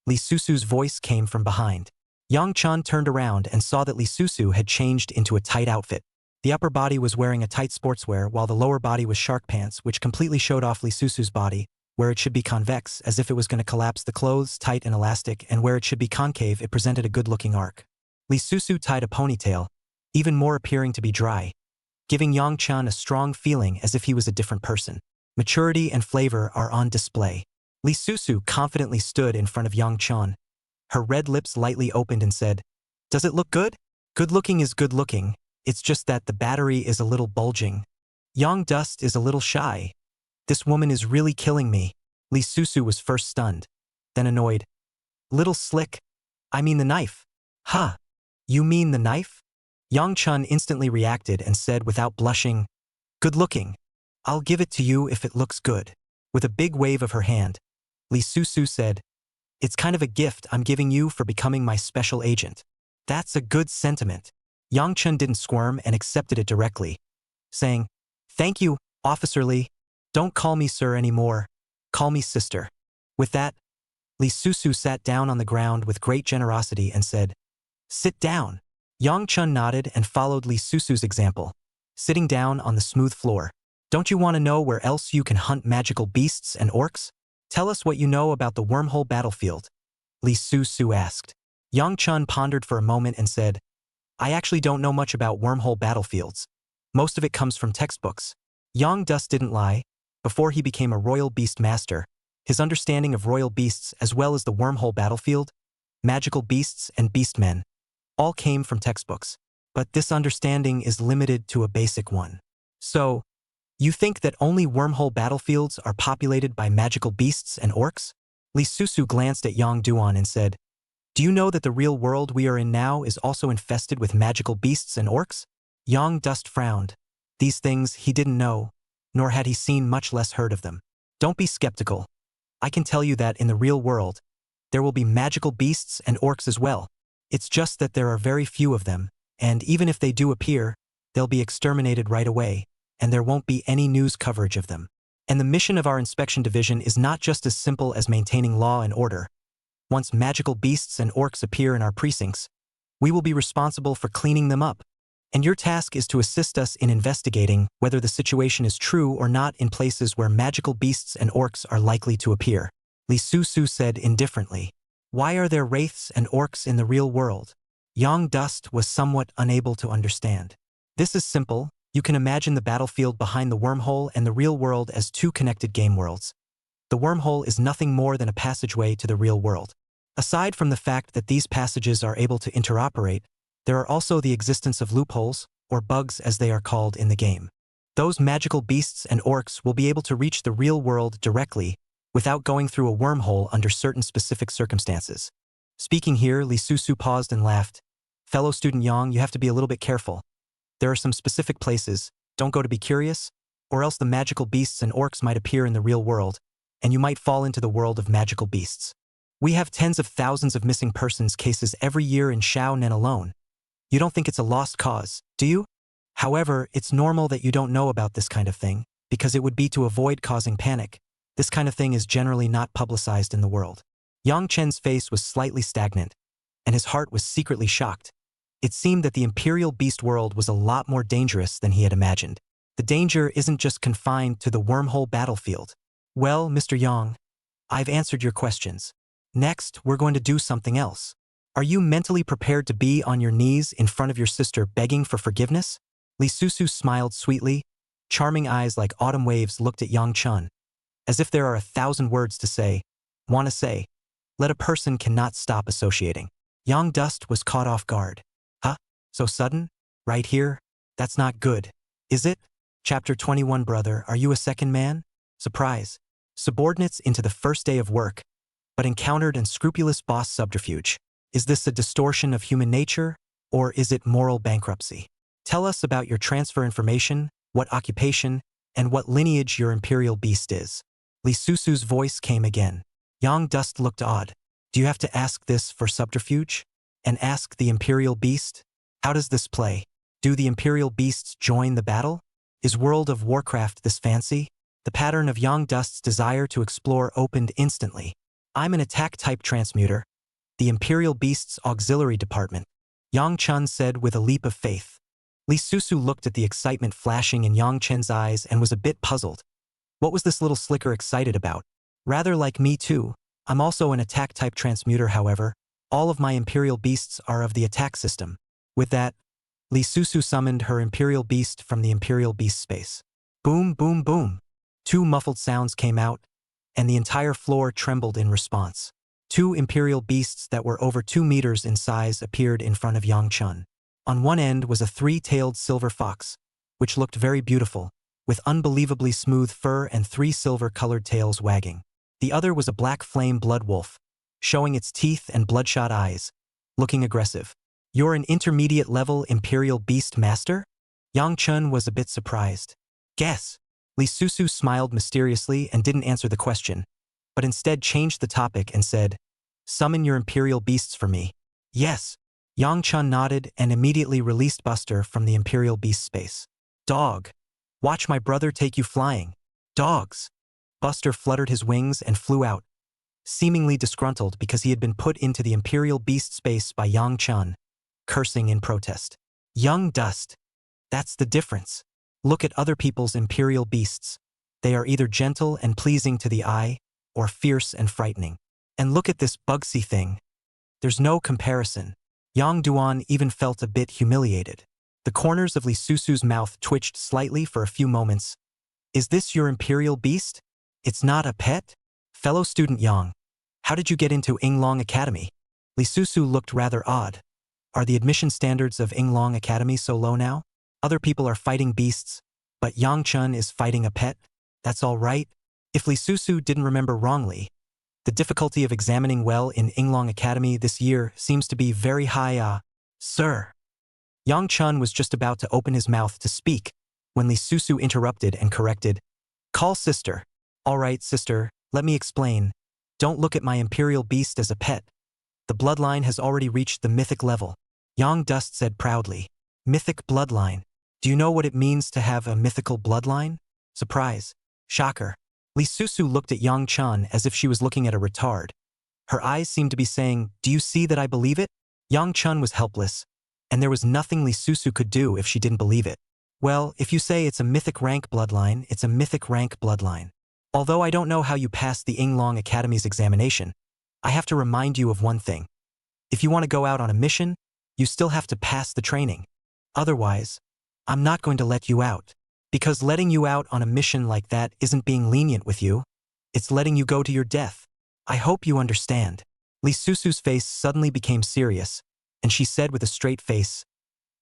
Lee Susu's voice came from behind. Yang Chen turned around and saw that Lee Susu had changed into a tight outfit. The upper body was wearing a tight sportswear while the lower body was shark pants, which completely showed off Lee Susu's body, where it should be convex, as if it was going to collapse, the clothes tight and elastic, and where it should be concave, it presented a good-looking arc. Lee Susu tied a ponytail, even more appearing to be dry, giving Yang Chen a strong feeling as if he was a different person. Maturity and flavor are on display. Lee Susu confidently stood in front of Yang Chen. Her red lips lightly opened and said, "Does it look good? Good looking is good looking. It's just that the battery is a little bulging." Yang Dust is a little shy. This woman is really killing me. Lee Susu was first stunned, then annoyed. Little slick. I mean the knife. Huh. You mean the knife? Yang Chun instantly reacted and said without blushing, good looking. I'll give it to you if it looks good. With a big wave of her hand, Lee Susu said, it's kind of a gift I'm giving you for becoming my special agent. That's a good sentiment. Yang Chun didn't squirm and accepted it directly, saying, thank you, Officer Lee. Don't call me sir anymore. Call me sister. With that, Lee Susu sat down on the ground with great generosity and said, sit down. Yang Chun nodded and followed Lee Susu's example, sitting down on the smooth floor. Don't you want to know where else you can hunt magical beasts and orcs? Tell us what you know about the wormhole battlefield. Lee Susu asked. Yang Chun pondered for a moment and said, I actually don't know much about wormhole battlefields. Most of it comes from textbooks. Yang Dust didn't lie. Before he became a royal beast master, his understanding of royal beasts as well as the wormhole battlefield, magical beasts and beastmen, all came from textbooks. But this understanding is limited to a basic one. So, you think that only wormhole battlefields are populated by magical beasts and orcs? Lee Susu glanced at Yang Duan and said, do you know that the real world we are in now is also infested with magical beasts and orcs? Yang Dust frowned. These things he didn't know, nor had he seen, much less heard of them. Don't be skeptical. I can tell you that in the real world, there will be magical beasts and orcs as well. It's just that there are very few of them, and even if they do appear, they'll be exterminated right away, and there won't be any news coverage of them. And the mission of our inspection division is not just as simple as maintaining law and order. Once magical beasts and orcs appear in our precincts, we will be responsible for cleaning them up. And your task is to assist us in investigating whether the situation is true or not in places where magical beasts and orcs are likely to appear. Lee Susu said indifferently. Why are there wraiths and orcs in the real world? Yang Dust was somewhat unable to understand. This is simple. You can imagine the battlefield behind the wormhole and the real world as two connected game worlds. The wormhole is nothing more than a passageway to the real world. Aside from the fact that these passages are able to interoperate, there are also the existence of loopholes, or bugs as they are called in the game. Those magical beasts and orcs will be able to reach the real world directly without going through a wormhole under certain specific circumstances. Speaking here, Lee Susu paused and laughed. Fellow student Yang, you have to be a little bit careful. There are some specific places, don't go to be curious, or else the magical beasts and orcs might appear in the real world, and you might fall into the world of magical beasts. We have tens of thousands of missing persons cases every year in Xiaonan alone. You don't think it's a lost cause, do you? However, it's normal that you don't know about this kind of thing, because it would be to avoid causing panic. This kind of thing is generally not publicized in the world. Yang Chen's face was slightly stagnant, and his heart was secretly shocked. It seemed that the Imperial Beast world was a lot more dangerous than he had imagined. The danger isn't just confined to the wormhole battlefield. Well, Mr. Yang, I've answered your questions. Next, we're going to do something else. Are you mentally prepared to be on your knees in front of your sister begging for forgiveness? Lee Susu smiled sweetly. Charming eyes like autumn waves looked at Yang Chun, as if there are 1,000 words to say. Want to say, let a person cannot stop associating. Yang Dust was caught off guard. Huh? So sudden? Right here? That's not good, is it? Chapter 21. Brother, are you a second man? Surprise. Subordinates into the first day of work, but encountered unscrupulous boss subterfuge. Is this a distortion of human nature, or is it moral bankruptcy? Tell us about your transfer information, what occupation, and what lineage your Imperial Beast is. Lee Susu's voice came again. Yang Dust looked odd. Do you have to ask this for subterfuge? And ask the Imperial Beast? How does this play? Do the Imperial Beasts join the battle? Is World of Warcraft this fancy? The pattern of Yang Dust's desire to explore opened instantly. I'm an attack-type transmuter, the Imperial Beast's auxiliary department, Yang Chun said with a leap of faith. Lee Susu looked at the excitement flashing in Yang Chen's eyes and was a bit puzzled. What was this little slicker excited about? Rather like me too. I'm also an attack-type transmuter, however. All of my Imperial Beasts are of the attack system. With that, Lee Susu summoned her Imperial Beast from the Imperial Beast space. Boom, boom, boom. Two muffled sounds came out, and the entire floor trembled in response. Two Imperial Beasts that were over 2 meters in size appeared in front of Yang Chun. On one end was a 3-tailed silver fox, which looked very beautiful, with unbelievably smooth fur and 3 silver-colored tails wagging. The other was a black flame blood wolf, showing its teeth and bloodshot eyes, looking aggressive. "You're an intermediate-level Imperial Beast Master?" Yang Chun was a bit surprised. "Guess." Lee Susu smiled mysteriously and didn't answer the question, but instead changed the topic and said, "Summon your Imperial Beasts for me." "Yes." Yang Chun nodded and immediately released Buster from the Imperial Beast space. "Dog. Watch my brother take you flying." "Dogs." Buster fluttered his wings and flew out, seemingly disgruntled because he had been put into the Imperial Beast space by Yang Chun, cursing in protest. "Young dust. That's the difference. Look at other people's Imperial Beasts. They are either gentle and pleasing to the eye, or fierce and frightening. And look at this Bugsy thing. There's no comparison." Yang Duan even felt a bit humiliated. The corners of Lee Susu's mouth twitched slightly for a few moments. "Is this your Imperial Beast? It's not a pet?" "Fellow student Yang, how did you get into Yinglong Academy?" Lee Susu looked rather odd. Are the admission standards of Yinglong Academy so low now? Other people are fighting beasts, but Yang Chun is fighting a pet? That's all right. If Lee Susu didn't remember wrongly, the difficulty of examining well in Yinglong Academy this year seems to be very high. Sir. Yang Chun was just about to open his mouth to speak when Lee Susu interrupted and corrected. "Call sister." "All right, sister, let me explain. Don't look at my Imperial Beast as a pet. The bloodline has already reached the mythic level." Yang Dust said proudly. "Mythic bloodline. Do you know what it means to have a mythical bloodline?" Surprise. Shocker. Lee Susu looked at Yang Chun as if she was looking at a retard. Her eyes seemed to be saying, "Do you see that I believe it?" Yang Chun was helpless, and there was nothing Lee Susu could do if she didn't believe it. "Well, if you say it's a mythic rank bloodline, it's a mythic rank bloodline. Although I don't know how you passed the Yinglong Academy's examination, I have to remind you of one thing. If you want to go out on a mission, you still have to pass the training. Otherwise, I'm not going to let you out. Because letting you out on a mission like that isn't being lenient with you. It's letting you go to your death. I hope you understand." Lee Susu's face suddenly became serious, and she said with a straight face,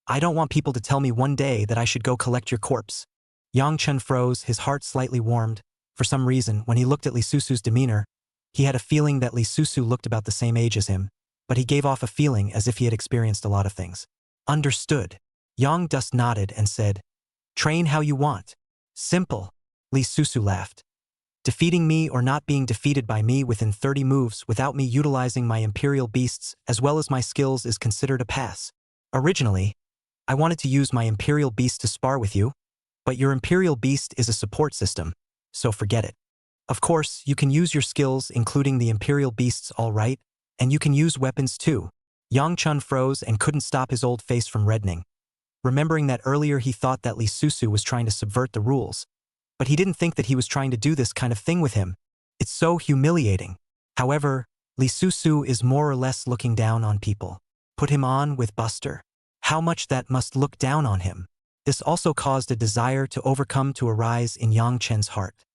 "I don't want people to tell me one day that I should go collect your corpse." Yang Chun froze, his heart slightly warmed. For some reason, when he looked at Lee Susu's demeanor, he had a feeling that Lee Susu looked about the same age as him, but he gave off a feeling as if he had experienced a lot of things. "Understood." Yang Dust nodded and said, "Train how you want. Simple." Lee Susu laughed. "Defeating me or not being defeated by me within 30 moves without me utilizing my Imperial Beasts as well as my skills is considered a pass. Originally, I wanted to use my Imperial Beast to spar with you, but your Imperial Beast is a support system, so forget it. Of course, you can use your skills including the Imperial Beasts all right, and you can use weapons too." Yang Chun froze and couldn't stop his old face from reddening, remembering that earlier he thought that Lee Susu was trying to subvert the rules, but he didn't think that he was trying to do this kind of thing with him. It's so humiliating. However, Lee Susu is more or less looking down on people. Put him on with Buster. How much that must look down on him. This also caused a desire to overcome to arise in Yang Chen's heart.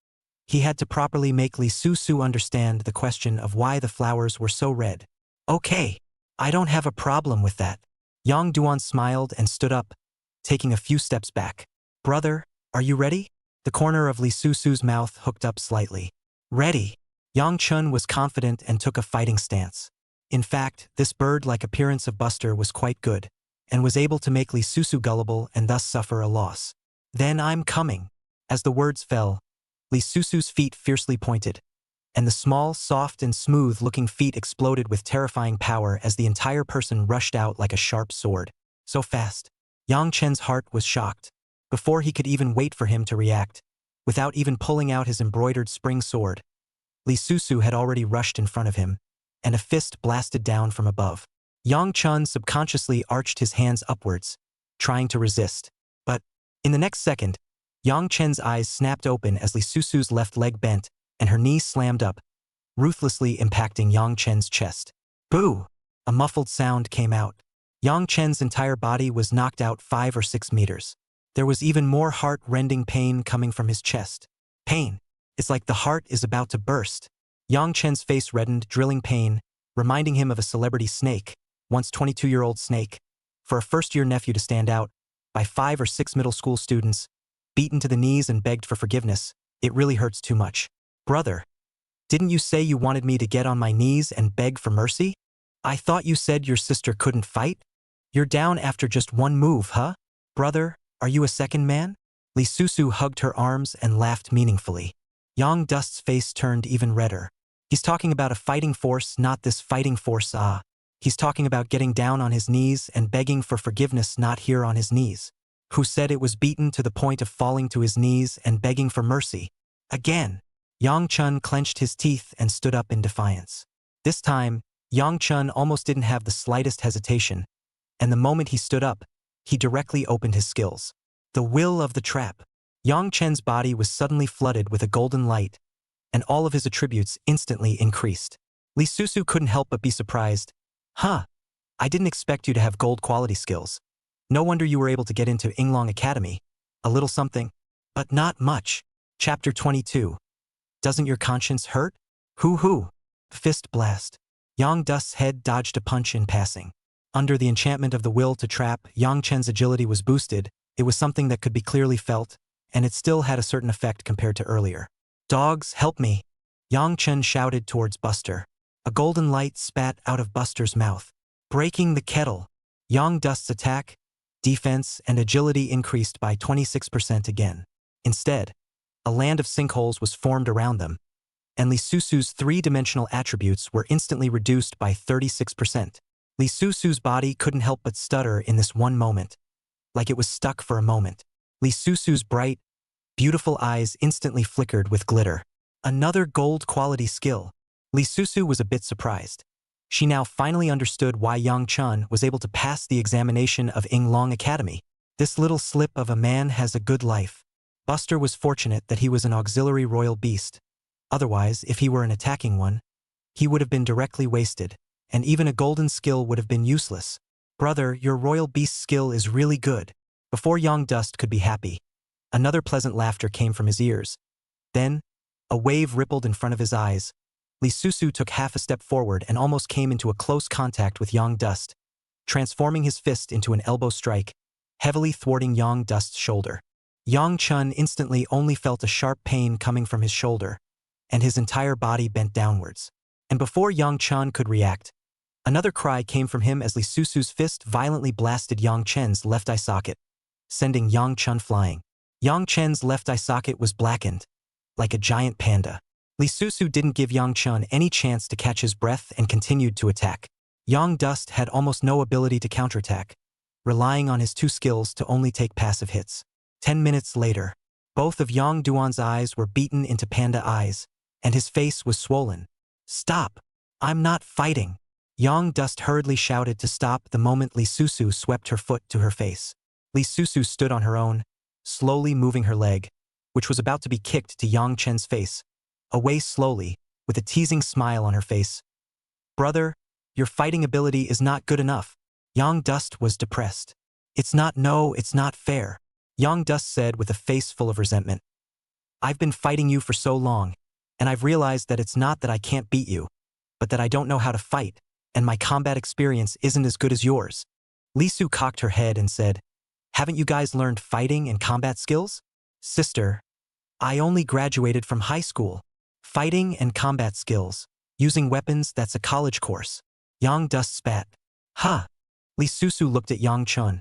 He had to properly make Lee Susu understand the question of why the flowers were so red. "Okay, I don't have a problem with that." Yang Duan smiled and stood up, taking a few steps back. "Brother, are you ready?" The corner of Lee Susu's mouth hooked up slightly. "Ready." Yang Chun was confident and took a fighting stance. In fact, this bird-like appearance of Buster was quite good, and was able to make Lee Susu gullible and thus suffer a loss. "Then I'm coming." As the words fell, Lee Susu's feet fiercely pointed, and the small, soft and smooth-looking feet exploded with terrifying power as the entire person rushed out like a sharp sword. So fast. Yang Chen's heart was shocked. Before he could even wait for him to react, without even pulling out his embroidered spring sword, Lee Susu had already rushed in front of him, and a fist blasted down from above. Yang Chun subconsciously arched his hands upwards, trying to resist. But, in the next second, Yang Chen's eyes snapped open as Lee Susu's left leg bent, and her knee slammed up, ruthlessly impacting Yang Chen's chest. Boo! A muffled sound came out. Yang Chen's entire body was knocked out 5 or 6 meters. There was even more heart-rending pain coming from his chest. Pain. It's like the heart is about to burst. Yang Chen's face reddened, drilling pain, reminding him of a celebrity snake, once 22-year-old snake. For a first-year nephew to stand out, by 5 or 6 middle school students, beaten to the knees and begged for forgiveness. It really hurts too much. Brother, didn't you say you wanted me to get on my knees and beg for mercy? I thought you said your sister couldn't fight? You're down after just one move, huh? Brother, are you a second man? Lee Susu hugged her arms and laughed meaningfully. Yang Dust's face turned even redder. He's talking about a fighting force, not this fighting force, ah. He's talking about getting down on his knees and begging for forgiveness, not here on his knees. Who said it was beaten to the point of falling to his knees and begging for mercy? Again. Yang Chun clenched his teeth and stood up in defiance. This time, Yang Chun almost didn't have the slightest hesitation, and the moment he stood up, he directly opened his skills. The will of the trap. Yang Chen's body was suddenly flooded with a golden light, and all of his attributes instantly increased. Lee Susu couldn't help but be surprised. Huh, I didn't expect you to have gold quality skills. No wonder you were able to get into Yinglong Academy. A little something, but not much. Chapter 22. Doesn't your conscience hurt? Hoo-hoo. Fist blast. Yang Dust's head dodged a punch in passing. Under the enchantment of the will to trap, Yang Chen's agility was boosted. It was something that could be clearly felt, and it still had a certain effect compared to earlier. Dogs, help me. Yang Chen shouted towards Buster. A golden light spat out of Buster's mouth. Breaking the kettle. Yang Dust's attack, defense, and agility increased by 26% again. Instead, a land of sinkholes was formed around them, and Lee Susu's three-dimensional attributes were instantly reduced by 36%. Lee Susu's body couldn't help but stutter in this one moment, like it was stuck for a moment. Lee Susu's bright, beautiful eyes instantly flickered with glitter. Another gold-quality skill. Lee Susu was a bit surprised. She now finally understood why Yang Chun was able to pass the examination of Yinglong Academy. This little slip of a man has a good life. Buster was fortunate that he was an auxiliary royal beast. Otherwise, if he were an attacking one, he would have been directly wasted, and even a golden skill would have been useless. Brother, your royal beast skill is really good. Before Yang Dust could be happy, another pleasant laughter came from his ears. Then, a wave rippled in front of his eyes. Lee Susu took half a step forward and almost came into a close contact with Yang Dust, transforming his fist into an elbow strike, heavily thwarting Yang Dust's shoulder. Yang Chun instantly only felt a sharp pain coming from his shoulder, and his entire body bent downwards. And before Yang Chun could react, another cry came from him as Lee Susu's fist violently blasted Yang Chen's left eye socket, sending Yang Chun flying. Yang Chen's left eye socket was blackened, like a giant panda. Lee Susu didn't give Yang Chun any chance to catch his breath and continued to attack. Yang Dust had almost no ability to counterattack, relying on his two skills to only take passive hits. 10 minutes later, both of Yang Duan's eyes were beaten into panda eyes, and his face was swollen. Stop! I'm not fighting! Yang Dust hurriedly shouted to stop the moment Lee Susu swept her foot to her face. Lee Susu stood on her own, slowly moving her leg, which was about to be kicked to Yang Chen's face, away slowly, with a teasing smile on her face. Brother, your fighting ability is not good enough. Yang Dust was depressed. It's not fair. Yang Dust said with a face full of resentment. I've been fighting you for so long, and I've realized that it's not that I can't beat you, but that I don't know how to fight, and my combat experience isn't as good as yours. Lee Su cocked her head and said, Haven't you guys learned fighting and combat skills? Sister, I only graduated from high school. Fighting and combat skills. Using weapons, that's a college course. Yang Dust spat. Ha! Lee Susu looked at Yang Chun,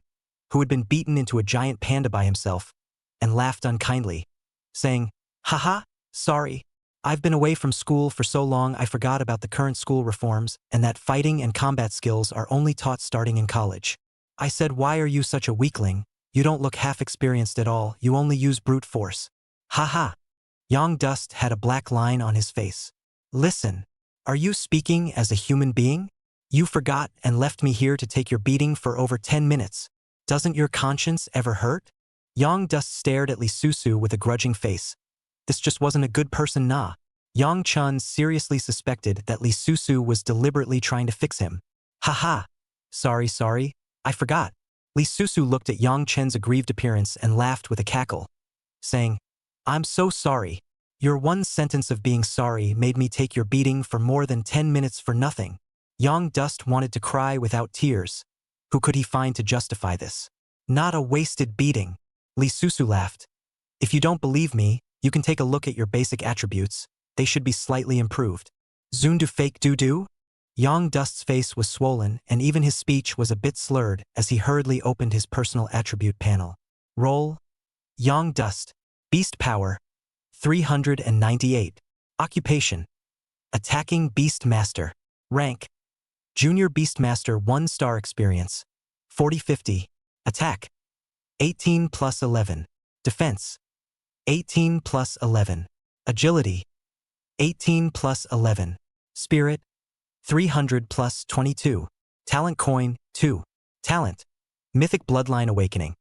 who had been beaten into a giant panda by himself, and laughed unkindly, saying, Haha, sorry. I've been away from school for so long I forgot about the current school reforms and that fighting and combat skills are only taught starting in college. I said, why are you such a weakling? You don't look half experienced at all, you only use brute force. Haha. Yang Dust had a black line on his face. Listen, are you speaking as a human being? You forgot and left me here to take your beating for over 10 minutes. Doesn't your conscience ever hurt? Yang Dust stared at Lee Susu with a grudging face. This just wasn't a good person, nah. Yang Chun seriously suspected that Lee Susu was deliberately trying to fix him. Haha. Sorry, I forgot. Lee Susu looked at Yang Chen's aggrieved appearance and laughed with a cackle, saying, I'm so sorry. Your one sentence of being sorry made me take your beating for more than 10 minutes for nothing. Yang Dust wanted to cry without tears. Who could he find to justify this? Not a wasted beating. Lee Susu laughed. If you don't believe me, you can take a look at your basic attributes. They should be slightly improved. Zun do fake do? Yang Dust's face was swollen, and even his speech was a bit slurred as he hurriedly opened his personal attribute panel. Role: Yang Dust. Beast Power: 398. Occupation: Attacking Beast Master. Rank: Junior Beastmaster 1-star experience. 40/50. Attack: 18 plus 11. Defense: 18 plus 11. Agility: 18 plus 11. Spirit: 300 plus 22. Talent coin: 2. Talent: Mythic Bloodline Awakening.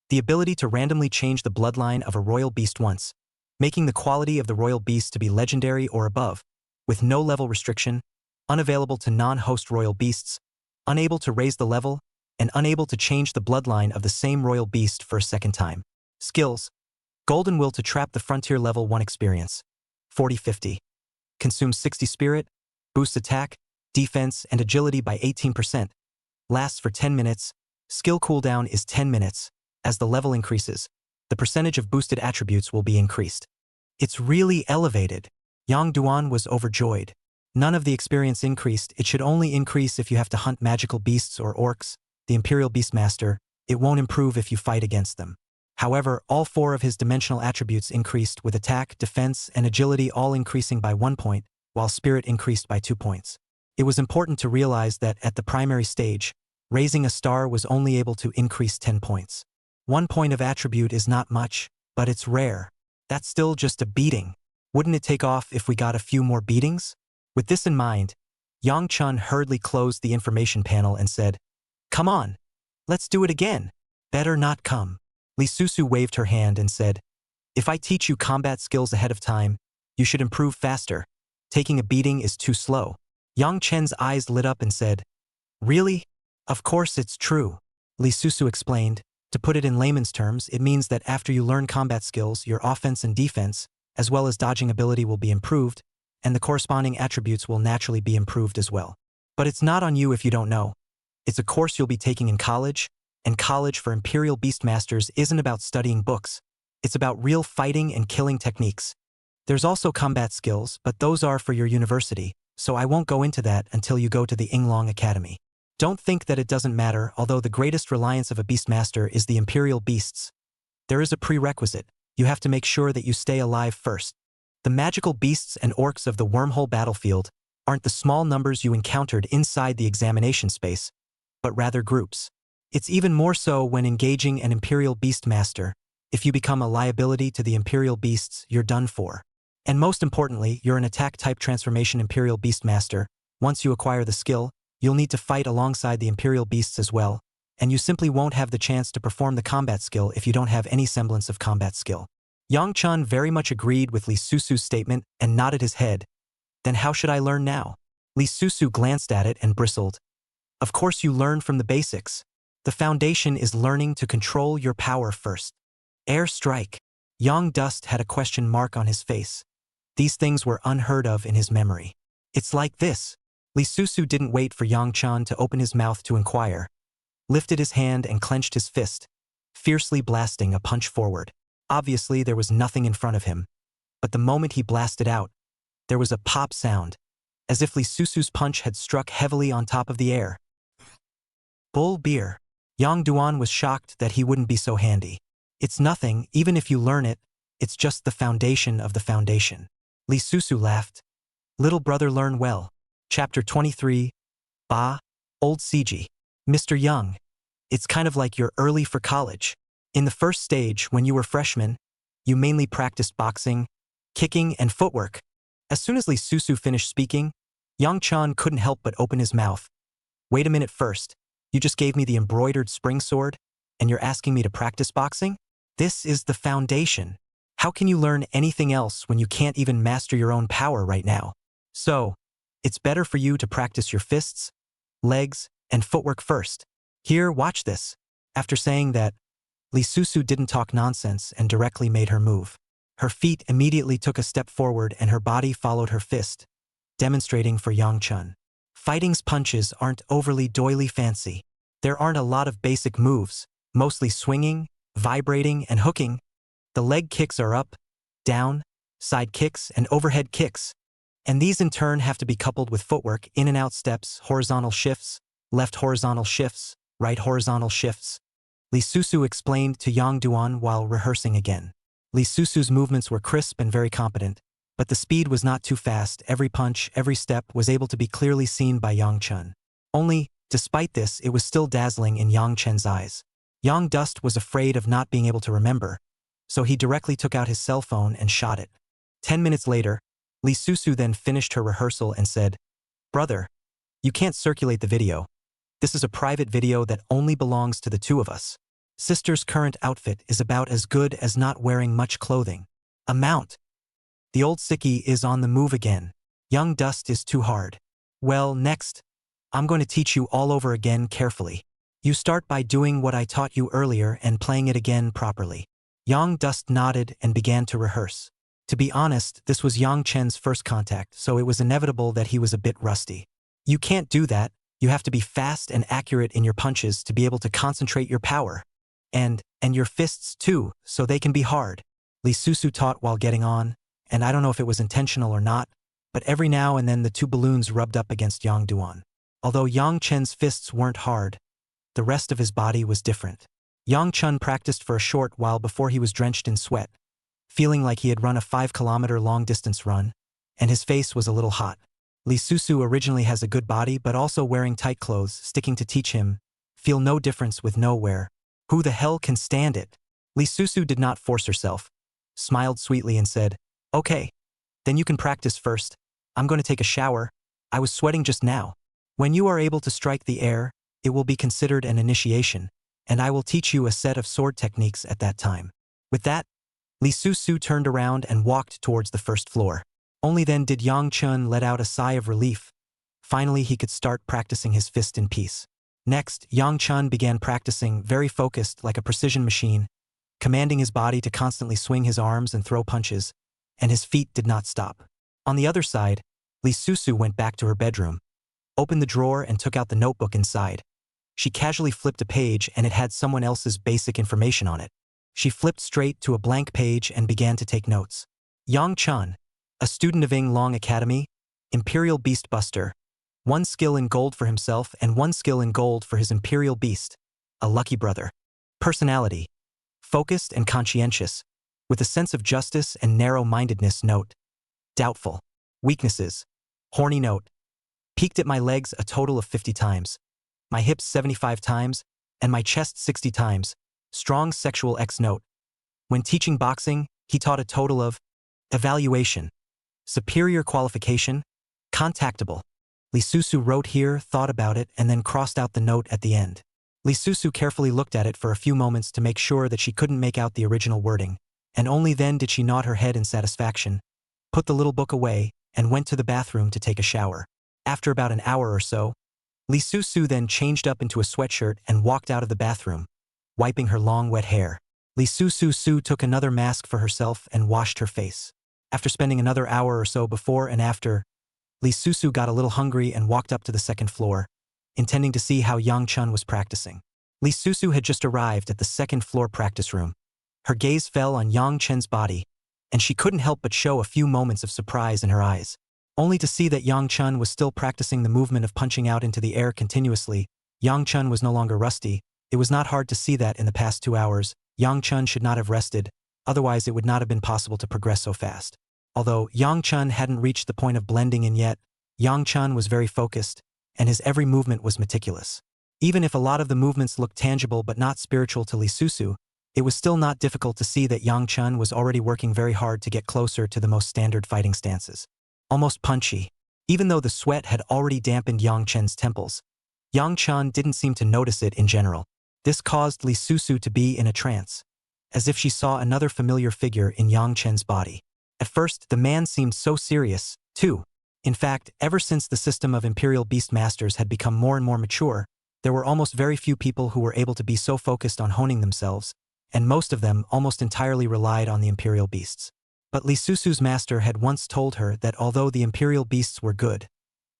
The ability to randomly change the bloodline of a royal beast once, making the quality of the royal beast to be legendary or above, with no level restriction, unavailable to non-host royal beasts, unable to raise the level, and unable to change the bloodline of the same royal beast for a second time. Skills: Golden Will to trap the Frontier Level 1 experience. 40/50. Consumes 60 spirit, boosts attack, defense, and agility by 18%. Lasts for 10 minutes. Skill cooldown is 10 minutes. As the level increases, the percentage of boosted attributes will be increased. It's really elevated. Yang Duan was overjoyed. None of the experience increased. It should only increase if you have to hunt magical beasts or orcs, the Imperial Beastmaster. It won't improve if you fight against them. However, all 4 of his dimensional attributes increased, with attack, defense, and agility all increasing by 1 point, while spirit increased by 2 points. It was important to realize that at the primary stage, raising a star was only able to increase 10 points. 1 point of attribute is not much, but it's rare. That's still just a beating. Wouldn't it take off if we got a few more beatings? With this in mind, Yang Chun hurriedly closed the information panel and said, "Come on, let's do it again." "Better not come." Li Susu waved her hand and said, "If I teach you combat skills ahead of time, you should improve faster. Taking a beating is too slow." Yang Chen's eyes lit up and said, "Really? Of course it's true." Li Susu explained, "To put it in layman's terms, it means that after you learn combat skills, your offense and defense, as well as dodging ability, will be improved, and the corresponding attributes will naturally be improved as well. But it's not on you if you don't know. It's a course you'll be taking in college, and college for Imperial Beastmasters isn't about studying books. It's about real fighting and killing techniques. There's also combat skills, but those are for your university, so I won't go into that until you go to the Yinglong Academy. Don't think that it doesn't matter, although the greatest reliance of a Beastmaster is the Imperial Beasts. There is a prerequisite. You have to make sure that you stay alive first. The magical beasts and orcs of the wormhole battlefield aren't the small numbers you encountered inside the examination space, but rather groups. It's even more so when engaging an Imperial Beastmaster. If you become a liability to the Imperial Beasts, you're done for. And most importantly, you're an attack-type transformation Imperial Beastmaster. Once you acquire the skill, you'll need to fight alongside the Imperial Beasts as well, and you simply won't have the chance to perform the combat skill if you don't have any semblance of combat skill. Yang Chun very much agreed with Li Susu's statement and nodded his head. Then how should I learn now? Li Susu glanced at it and bristled. Of course you learn from the basics. The foundation is learning to control your power first. Air strike. Yang Dust had a question mark on his face. These things were unheard of in his memory. It's like this. Li Susu didn't wait for Yang Chun to open his mouth to inquire. Lifted his hand and clenched his fist, fiercely blasting a punch forward. Obviously, there was nothing in front of him, but the moment he blasted out, there was a pop sound, as if Li Susu's punch had struck heavily on top of the air. Bull beer. Yang Duan was shocked that he wouldn't be so handy. It's nothing, even if you learn it, it's just the foundation of the foundation. Li Susu laughed. Little brother learn well. Chapter 23. Ba. Old CG. Mr. Young. It's kind of like you're early for college. In the first stage, when you were freshmen, you mainly practiced boxing, kicking, and footwork. As soon as Li Susu finished speaking, Yang Chun couldn't help but open his mouth. Wait a minute first. You just gave me the embroidered spring sword, and you're asking me to practice boxing? This is the foundation. How can you learn anything else when you can't even master your own power right now? So, it's better for you to practice your fists, legs, and footwork first. Here, watch this. After saying that, Li Susu didn't talk nonsense and directly made her move. Her feet immediately took a step forward and her body followed her fist, demonstrating for Yang Chun. Fighting's punches aren't overly doily fancy. There aren't a lot of basic moves, mostly swinging, vibrating, and hooking. The leg kicks are up, down, side kicks, and overhead kicks. And these in turn have to be coupled with footwork, in and out steps, horizontal shifts, left horizontal shifts, right horizontal shifts. Lee Susu explained to Yang Duan while rehearsing again. Lee Susu's movements were crisp and very competent, but the speed was not too fast. Every punch, every step was able to be clearly seen by Yang Chen. Only, despite this, it was still dazzling in Yang Chen's eyes. Yang Dust was afraid of not being able to remember, so he directly took out his cell phone and shot it. 10 minutes later, Lee Susu then finished her rehearsal and said, "Brother, you can't circulate the video. This is a private video that only belongs to the two of us. Sister's current outfit is about as good as not wearing much clothing. A mount. The old sickie is on the move again. Young Dust is too hard. Well, next, I'm going to teach you all over again carefully. You start by doing what I taught you earlier and playing it again properly." Yang Dust nodded and began to rehearse. To be honest, this was Yang Chen's first contact, so it was inevitable that he was a bit rusty. You can't do that. You have to be fast and accurate in your punches to be able to concentrate your power. And your fists too, so they can be hard. Lee Susu taught while getting on, and I don't know if it was intentional or not, but every now and then the two balloons rubbed up against Yang Duan. Although Yang Chen's fists weren't hard, the rest of his body was different. Yang Chen practiced for a short while before he was drenched in sweat, feeling like he had run a 5-kilometer long-distance run, and his face was a little hot. Lee Susu originally has a good body but also wearing tight clothes, sticking to teach him, feel no difference with no wear. Who the hell can stand it? Lee Susu did not force herself, smiled sweetly and said, "Okay, then you can practice first. I'm going to take a shower. I was sweating just now. When you are able to strike the air, it will be considered an initiation, and I will teach you a set of sword techniques at that time." With that, Lee Susu turned around and walked towards the first floor. Only then did Yang Chen let out a sigh of relief. Finally, he could start practicing his fist in peace. Next, Yang Chen began practicing, very focused like a precision machine, commanding his body to constantly swing his arms and throw punches, and his feet did not stop. On the other side, Lee Susu went back to her bedroom, opened the drawer and took out the notebook inside. She casually flipped a page and it had someone else's basic information on it. She flipped straight to a blank page and began to take notes. Yang Chen, a student of Yinglong Academy, Imperial Beast Buster, 1 skill in gold for himself and 1 skill in gold for his Imperial Beast, a lucky brother. Personality, focused and conscientious, with a sense of justice and narrow-mindedness. Note, doubtful. Weaknesses, horny. Note, peeked at my legs a total of 50 times, my hips 75 times, and my chest 60 times. Strong sexual X. Note, when teaching boxing, he taught a total of evaluation, superior qualification, contactable. Lee Susu wrote here, thought about it, and then crossed out the note at the end. Lee Susu carefully looked at it for a few moments to make sure that she couldn't make out the original wording, and only then did she nod her head in satisfaction, put the little book away, and went to the bathroom to take a shower. After about an hour or so, Lee Susu then changed up into a sweatshirt and walked out of the bathroom, wiping her long wet hair. Lee Susu took another mask for herself and washed her face. After spending another hour or so before and after, Lee Susu got a little hungry and walked up to the second floor, intending to see how Yang Chen was practicing. Lee Susu had just arrived at the second floor practice room. Her gaze fell on Yang Chen's body, and she couldn't help but show a few moments of surprise in her eyes, only to see that Yang Chen was still practicing the movement of punching out into the air continuously. Yang Chen was no longer rusty. It was not hard to see that in the past 2 hours, Yang Chen should not have rested, otherwise it would not have been possible to progress so fast. Although Yang Chen hadn't reached the point of blending in yet, Yang Chen was very focused, and his every movement was meticulous. Even if a lot of the movements looked tangible but not spiritual to Lee Susu, it was still not difficult to see that Yang Chen was already working very hard to get closer to the most standard fighting stances. Almost punchy. Even though the sweat had already dampened Yang Chen's temples, Yang Chen didn't seem to notice it in general. This caused Lee Susu to be in a trance, as if she saw another familiar figure in Yang Chen's body. At first, the man seemed so serious, too. In fact, ever since the system of Imperial Beast Masters had become more and more mature, there were almost very few people who were able to be so focused on honing themselves, and most of them almost entirely relied on the Imperial Beasts. But Lee Susu's master had once told her that although the Imperial Beasts were good,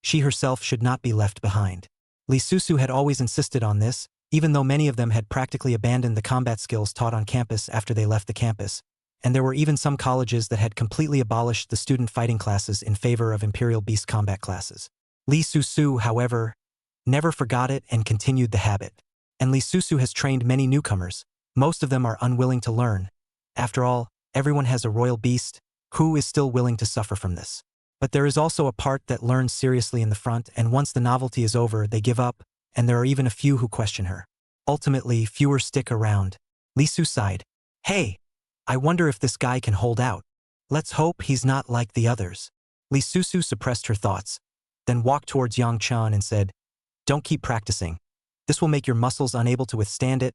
she herself should not be left behind. Lee Susu had always insisted on this, even though many of them had practically abandoned the combat skills taught on campus after they left the campus. and there were even some colleges that had completely abolished the student fighting classes in favor of Imperial Beast combat classes. Lee Susu, however, never forgot it and continued the habit. And Lee Susu has trained many newcomers. Most of them are unwilling to learn. After all, everyone has a royal beast. Who is still willing to suffer from this? But there is also a part that learns seriously in the front, and once the novelty is over, they give up, and there are even a few who question her. Ultimately, fewer stick around. Lee Su sighed. Hey, I wonder if this guy can hold out. Let's hope he's not like the others. Lee Susu suppressed her thoughts, then walked towards Yang Chan and said, Don't keep practicing. This will make your muscles unable to withstand it.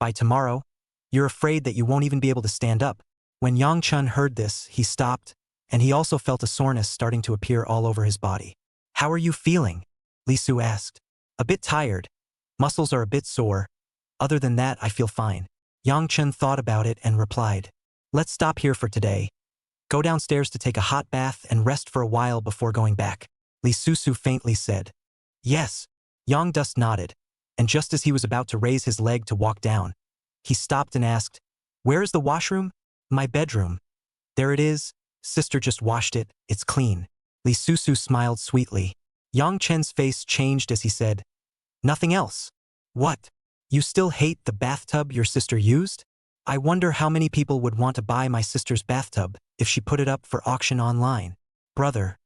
By tomorrow, you're afraid that you won't even be able to stand up. When Yang Chun heard this, he stopped, and he also felt a soreness starting to appear all over his body. How are you feeling? Lee Su asked. A bit tired. Muscles are a bit sore. Other than that, I feel fine. Yang Chun thought about it and replied, Let's stop here for today. Go downstairs to take a hot bath and rest for a while before going back. Lee Susu faintly said. Yes. Yang Dust nodded, and just as he was about to raise his leg to walk down, he stopped and asked, Where is the washroom? My bedroom. There it is. Sister just washed it. It's clean. Lee Susu smiled sweetly. Yang Chen's face changed as he said, Nothing else. What? You still hate the bathtub your sister used? I wonder how many people would want to buy my sister's bathtub if she put it up for auction online. Brother,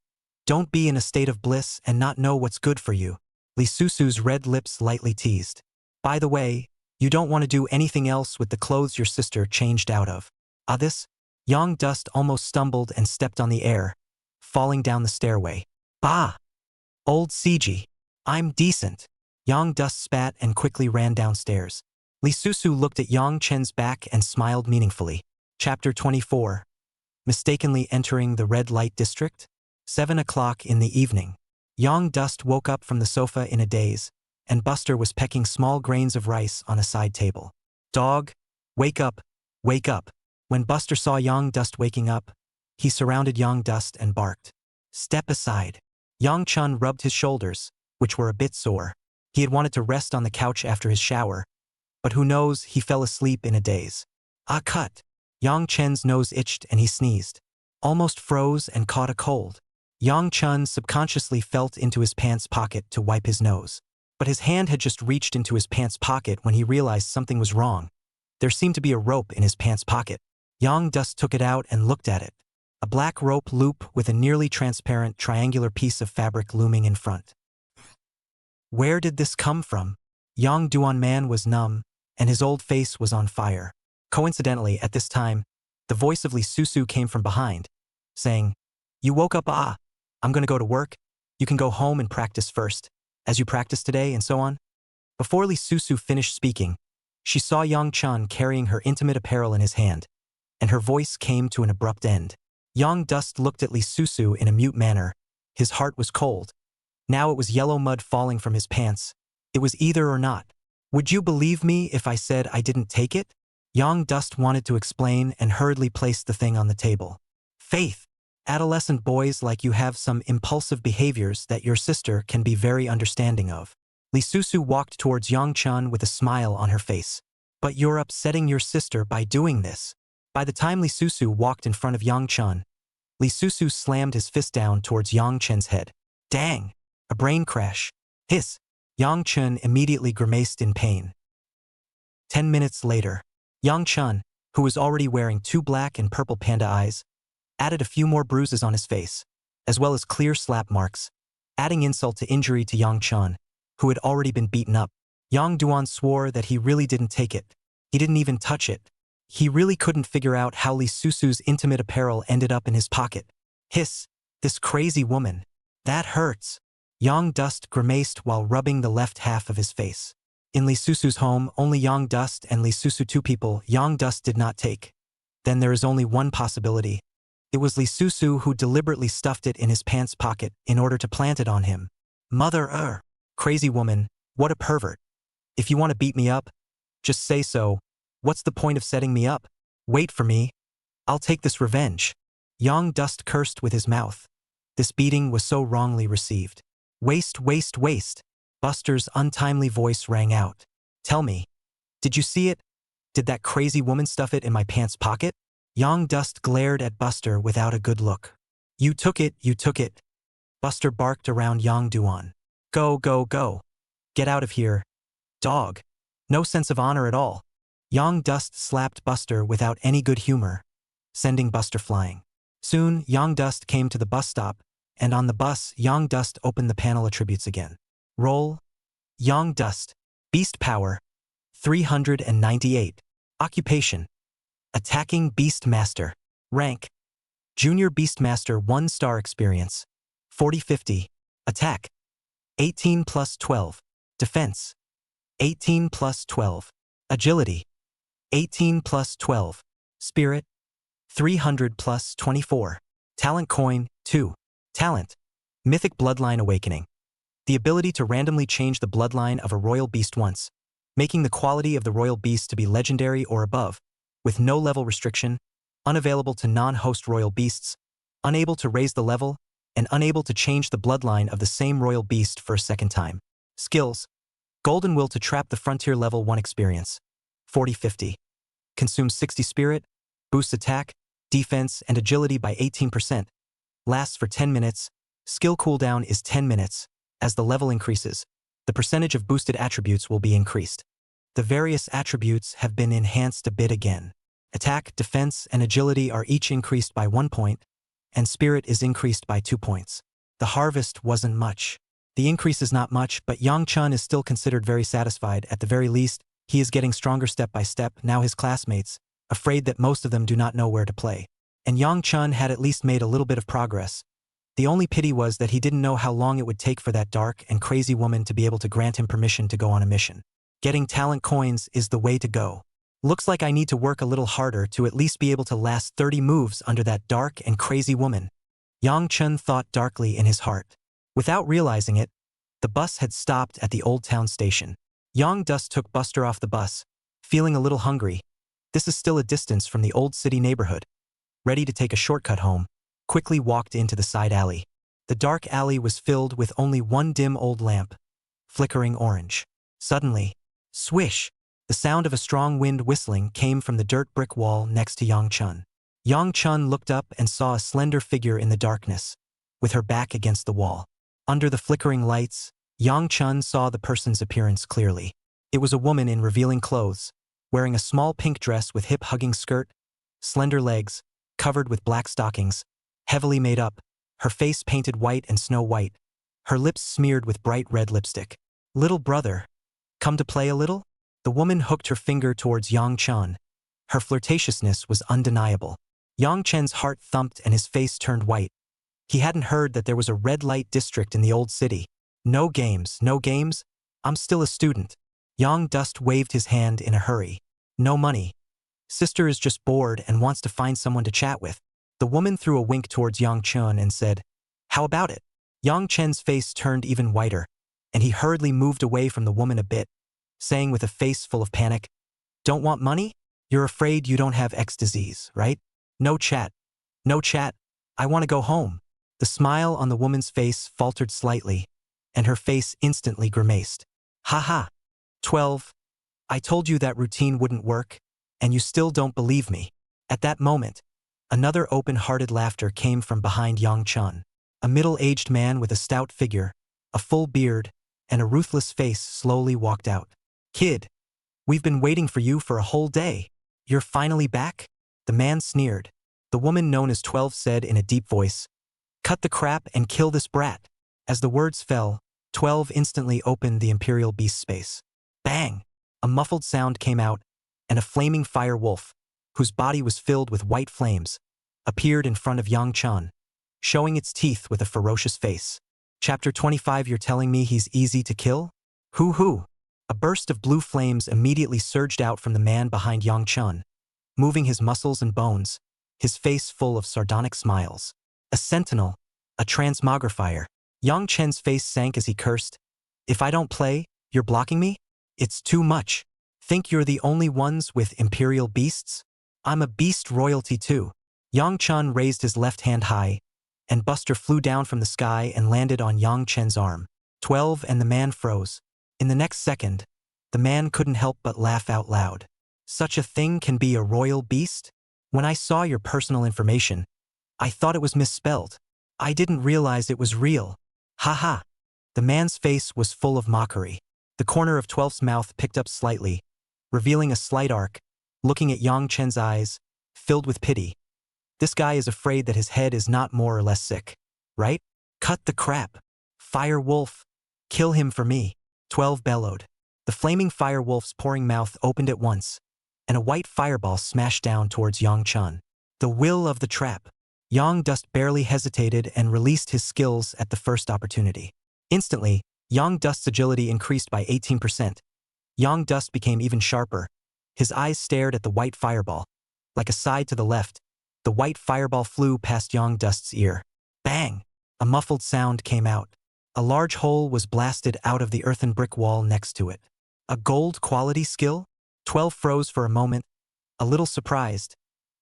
don't be in a state of bliss and not know what's good for you. Lee Susu's red lips lightly teased. By the way, you don't want to do anything else with the clothes your sister changed out of. This? Yang Dust almost stumbled and stepped on the air, falling down the stairway. Bah! Old CG. I'm decent. Yang Dust spat and quickly ran downstairs. Lee Susu looked at Yang Chen's back and smiled meaningfully. Chapter 24. Mistakenly entering the red light district? 7 o'clock in the evening. Yang Dust woke up from the sofa in a daze, and Buster was pecking small grains of rice on a side table. Dog, wake up, wake up. When Buster saw Yang Dust waking up, he surrounded Yang Dust and barked. Step aside. Yang Chun rubbed his shoulders, which were a bit sore. He had wanted to rest on the couch after his shower, but who knows, he fell asleep in a daze. Cut. Yang Chen's nose itched and he sneezed. Almost froze and caught a cold. Yang Chun subconsciously felt into his pants pocket to wipe his nose. But his hand had just reached into his pants pocket when he realized something was wrong. There seemed to be a rope in his pants pocket. Yang Dust took it out and looked at it. A black rope loop with a nearly transparent triangular piece of fabric looming in front. Where did this come from? Yang Duan Man was numb, and his old face was on fire. Coincidentally, at this time, the voice of Lee Susu came from behind, saying, You woke up, I'm gonna go to work. You can go home and practice first, as you practiced today, and so on. Before Lee Susu finished speaking, she saw Yang Chun carrying her intimate apparel in his hand, and her voice came to an abrupt end. Yang Dust looked at Lee Susu in a mute manner. His heart was cold. Now it was yellow mud falling from his pants. It was either or not. Would you believe me if I said I didn't take it? Yang Dust wanted to explain and hurriedly placed the thing on the table. Faith. Adolescent boys like you have some impulsive behaviors that your sister can be very understanding of. Lee Susu walked towards Yang Chun with a smile on her face. But you're upsetting your sister by doing this. By the time Lee Susu walked in front of Yang Chun, Lee Susu slammed his fist down towards Yang Chen's head. Dang! A brain crash. Hiss! Yang Chun immediately grimaced in pain. 10 minutes later, Yang Chun, who was already wearing 2 black and purple panda eyes, added a few more bruises on his face, as well as clear slap marks, adding insult to injury to Yang Chun, who had already been beaten up. Yang Duan swore that he really didn't take it. He didn't even touch it. He really couldn't figure out how Lee Susu's intimate apparel ended up in his pocket. Hiss! This crazy woman. That hurts. Yang Dust grimaced while rubbing the left half of his face. In Lee Susu's home, only Yang Dust and Lee Susu, 2 people Yang Dust did not take. Then there is only one possibility. It was Lee Susu who deliberately stuffed it in his pants pocket in order to plant it on him. Mother. Crazy woman, what a pervert. If you want to beat me up, just say so. What's the point of setting me up? Wait for me. I'll take this revenge. Yang Dust cursed with his mouth. This beating was so wrongly received. Waste, waste, waste. Buster's untimely voice rang out. Tell me, did you see it? Did that crazy woman stuff it in my pants pocket? Yang Dust glared at Buster without a good look. You took it, you took it. Buster barked around Yang Duan. Go, go, go. Get out of here. Dog. No sense of honor at all. Yang Dust slapped Buster without any good humor, sending Buster flying. Soon, Yang Dust came to the bus stop, and on the bus, Yang Dust opened the panel attributes again. Roll. Yang Dust. Beast Power. 398. Occupation. Attacking Beast Master. Rank. Junior Beast Master 1-star experience. 40-50. Attack. 18 plus 12. Defense. 18 plus 12. Agility. 18 plus 12. Spirit. 300 plus 24. Talent coin, 2. Talent. Mythic Bloodline Awakening. The ability to randomly change the bloodline of a royal beast once, making the quality of the royal beast to be legendary or above, with no level restriction, unavailable to non-host royal beasts, unable to raise the level, and unable to change the bloodline of the same royal beast for a second time. Skills. Golden Will to trap the frontier level 1 experience. 40-50. Consumes 60 spirit, boosts attack, defense, and agility by 18%. Lasts for 10 minutes. Skill cooldown is 10 minutes. As the level increases, the percentage of boosted attributes will be increased. The various attributes have been enhanced a bit again. Attack, defense, and agility are each increased by 1 point, and spirit is increased by 2 points. The harvest wasn't much. The increase is not much, but Yang Chun is still considered very satisfied. At the very least, he is getting stronger step by step. Now his classmates, afraid that most of them do not know where to play. And Yang Chun had at least made a little bit of progress. The only pity was that he didn't know how long it would take for that dark and crazy woman to be able to grant him permission to go on a mission. Getting talent coins is the way to go. Looks like I need to work a little harder to at least be able to last 30 moves under that dark and crazy woman. Yang Chun thought darkly in his heart. Without realizing it, the bus had stopped at the Old Town station. Yang Dust took Buster off the bus, feeling a little hungry. This is still a distance from the old city neighborhood. Ready to take a shortcut home, quickly walked into the side alley. The dark alley was filled with only one dim old lamp, flickering orange. Suddenly, swish! The sound of a strong wind whistling came from the dirt brick wall next to Yang Chun. Yang Chun looked up and saw a slender figure in the darkness, with her back against the wall. Under the flickering lights, Yang Chun saw the person's appearance clearly. It was a woman in revealing clothes, wearing a small pink dress with hip-hugging skirt, slender legs, covered with black stockings, heavily made up, her face painted white and snow white, her lips smeared with bright red lipstick. Little brother, come to play a little? The woman hooked her finger towards Yang Chun. Her flirtatiousness was undeniable. Yang Chen's heart thumped and his face turned white. He hadn't heard that there was a red light district in the old city. No games, no games. I'm still a student. Yang Dust waved his hand in a hurry. No money. Sister is just bored and wants to find someone to chat with. The woman threw a wink towards Yang Chun and said, how about it? Yang Chen's face turned even whiter, and he hurriedly moved away from the woman a bit, saying with a face full of panic, don't want money? You're afraid you don't have X disease, right? No chat. No chat. I want to go home. The smile on the woman's face faltered slightly, and her face instantly grimaced. Ha ha. 12. I told you that routine wouldn't work, and you still don't believe me. At that moment, another open-hearted laughter came from behind Yang Chun. A middle-aged man with a stout figure, a full beard, and a ruthless face slowly walked out. Kid, we've been waiting for you for a whole day. You're finally back? The man sneered. The woman known as 12 said in a deep voice, cut the crap and kill this brat. As the words fell, 12 instantly opened the Imperial Beast space. Bang! A muffled sound came out, and a flaming fire wolf, whose body was filled with white flames, appeared in front of Yang Chun, showing its teeth with a ferocious face. Chapter 25. You're telling me he's easy to kill? Hoo-hoo! A burst of blue flames immediately surged out from the man behind Yang Chun, moving his muscles and bones, his face full of sardonic smiles. A sentinel, a transmogrifier. Yang Chen's face sank as he cursed. If I don't play, you're blocking me? It's too much. Think you're the only ones with imperial beasts? I'm a beast royalty too. Yang Chun raised his left hand high, and Buster flew down from the sky and landed on Yang Chen's arm. 12 and the man froze. In the next second, the man couldn't help but laugh out loud. Such a thing can be a royal beast? When I saw your personal information, I thought it was misspelled. I didn't realize it was real. Haha. The man's face was full of mockery. The corner of 12's mouth picked up slightly, revealing a slight arc, looking at Yang Chen's eyes, filled with pity. This guy is afraid that his head is not more or less sick, right? Cut the crap. Fire Wolf. Kill him for me. 12 bellowed. The flaming Fire Wolf's pouring mouth opened at once, and a white fireball smashed down towards Yang Chen. The will of the trap. Yang Dust barely hesitated and released his skills at the first opportunity. Instantly, Yang Dust's agility increased by 18%. Yang Dust became even sharper. His eyes stared at the white fireball. Like a side to the left, the white fireball flew past Yang Dust's ear. Bang! A muffled sound came out. A large hole was blasted out of the earthen brick wall next to it. A gold quality skill? 12 froze for a moment, a little surprised,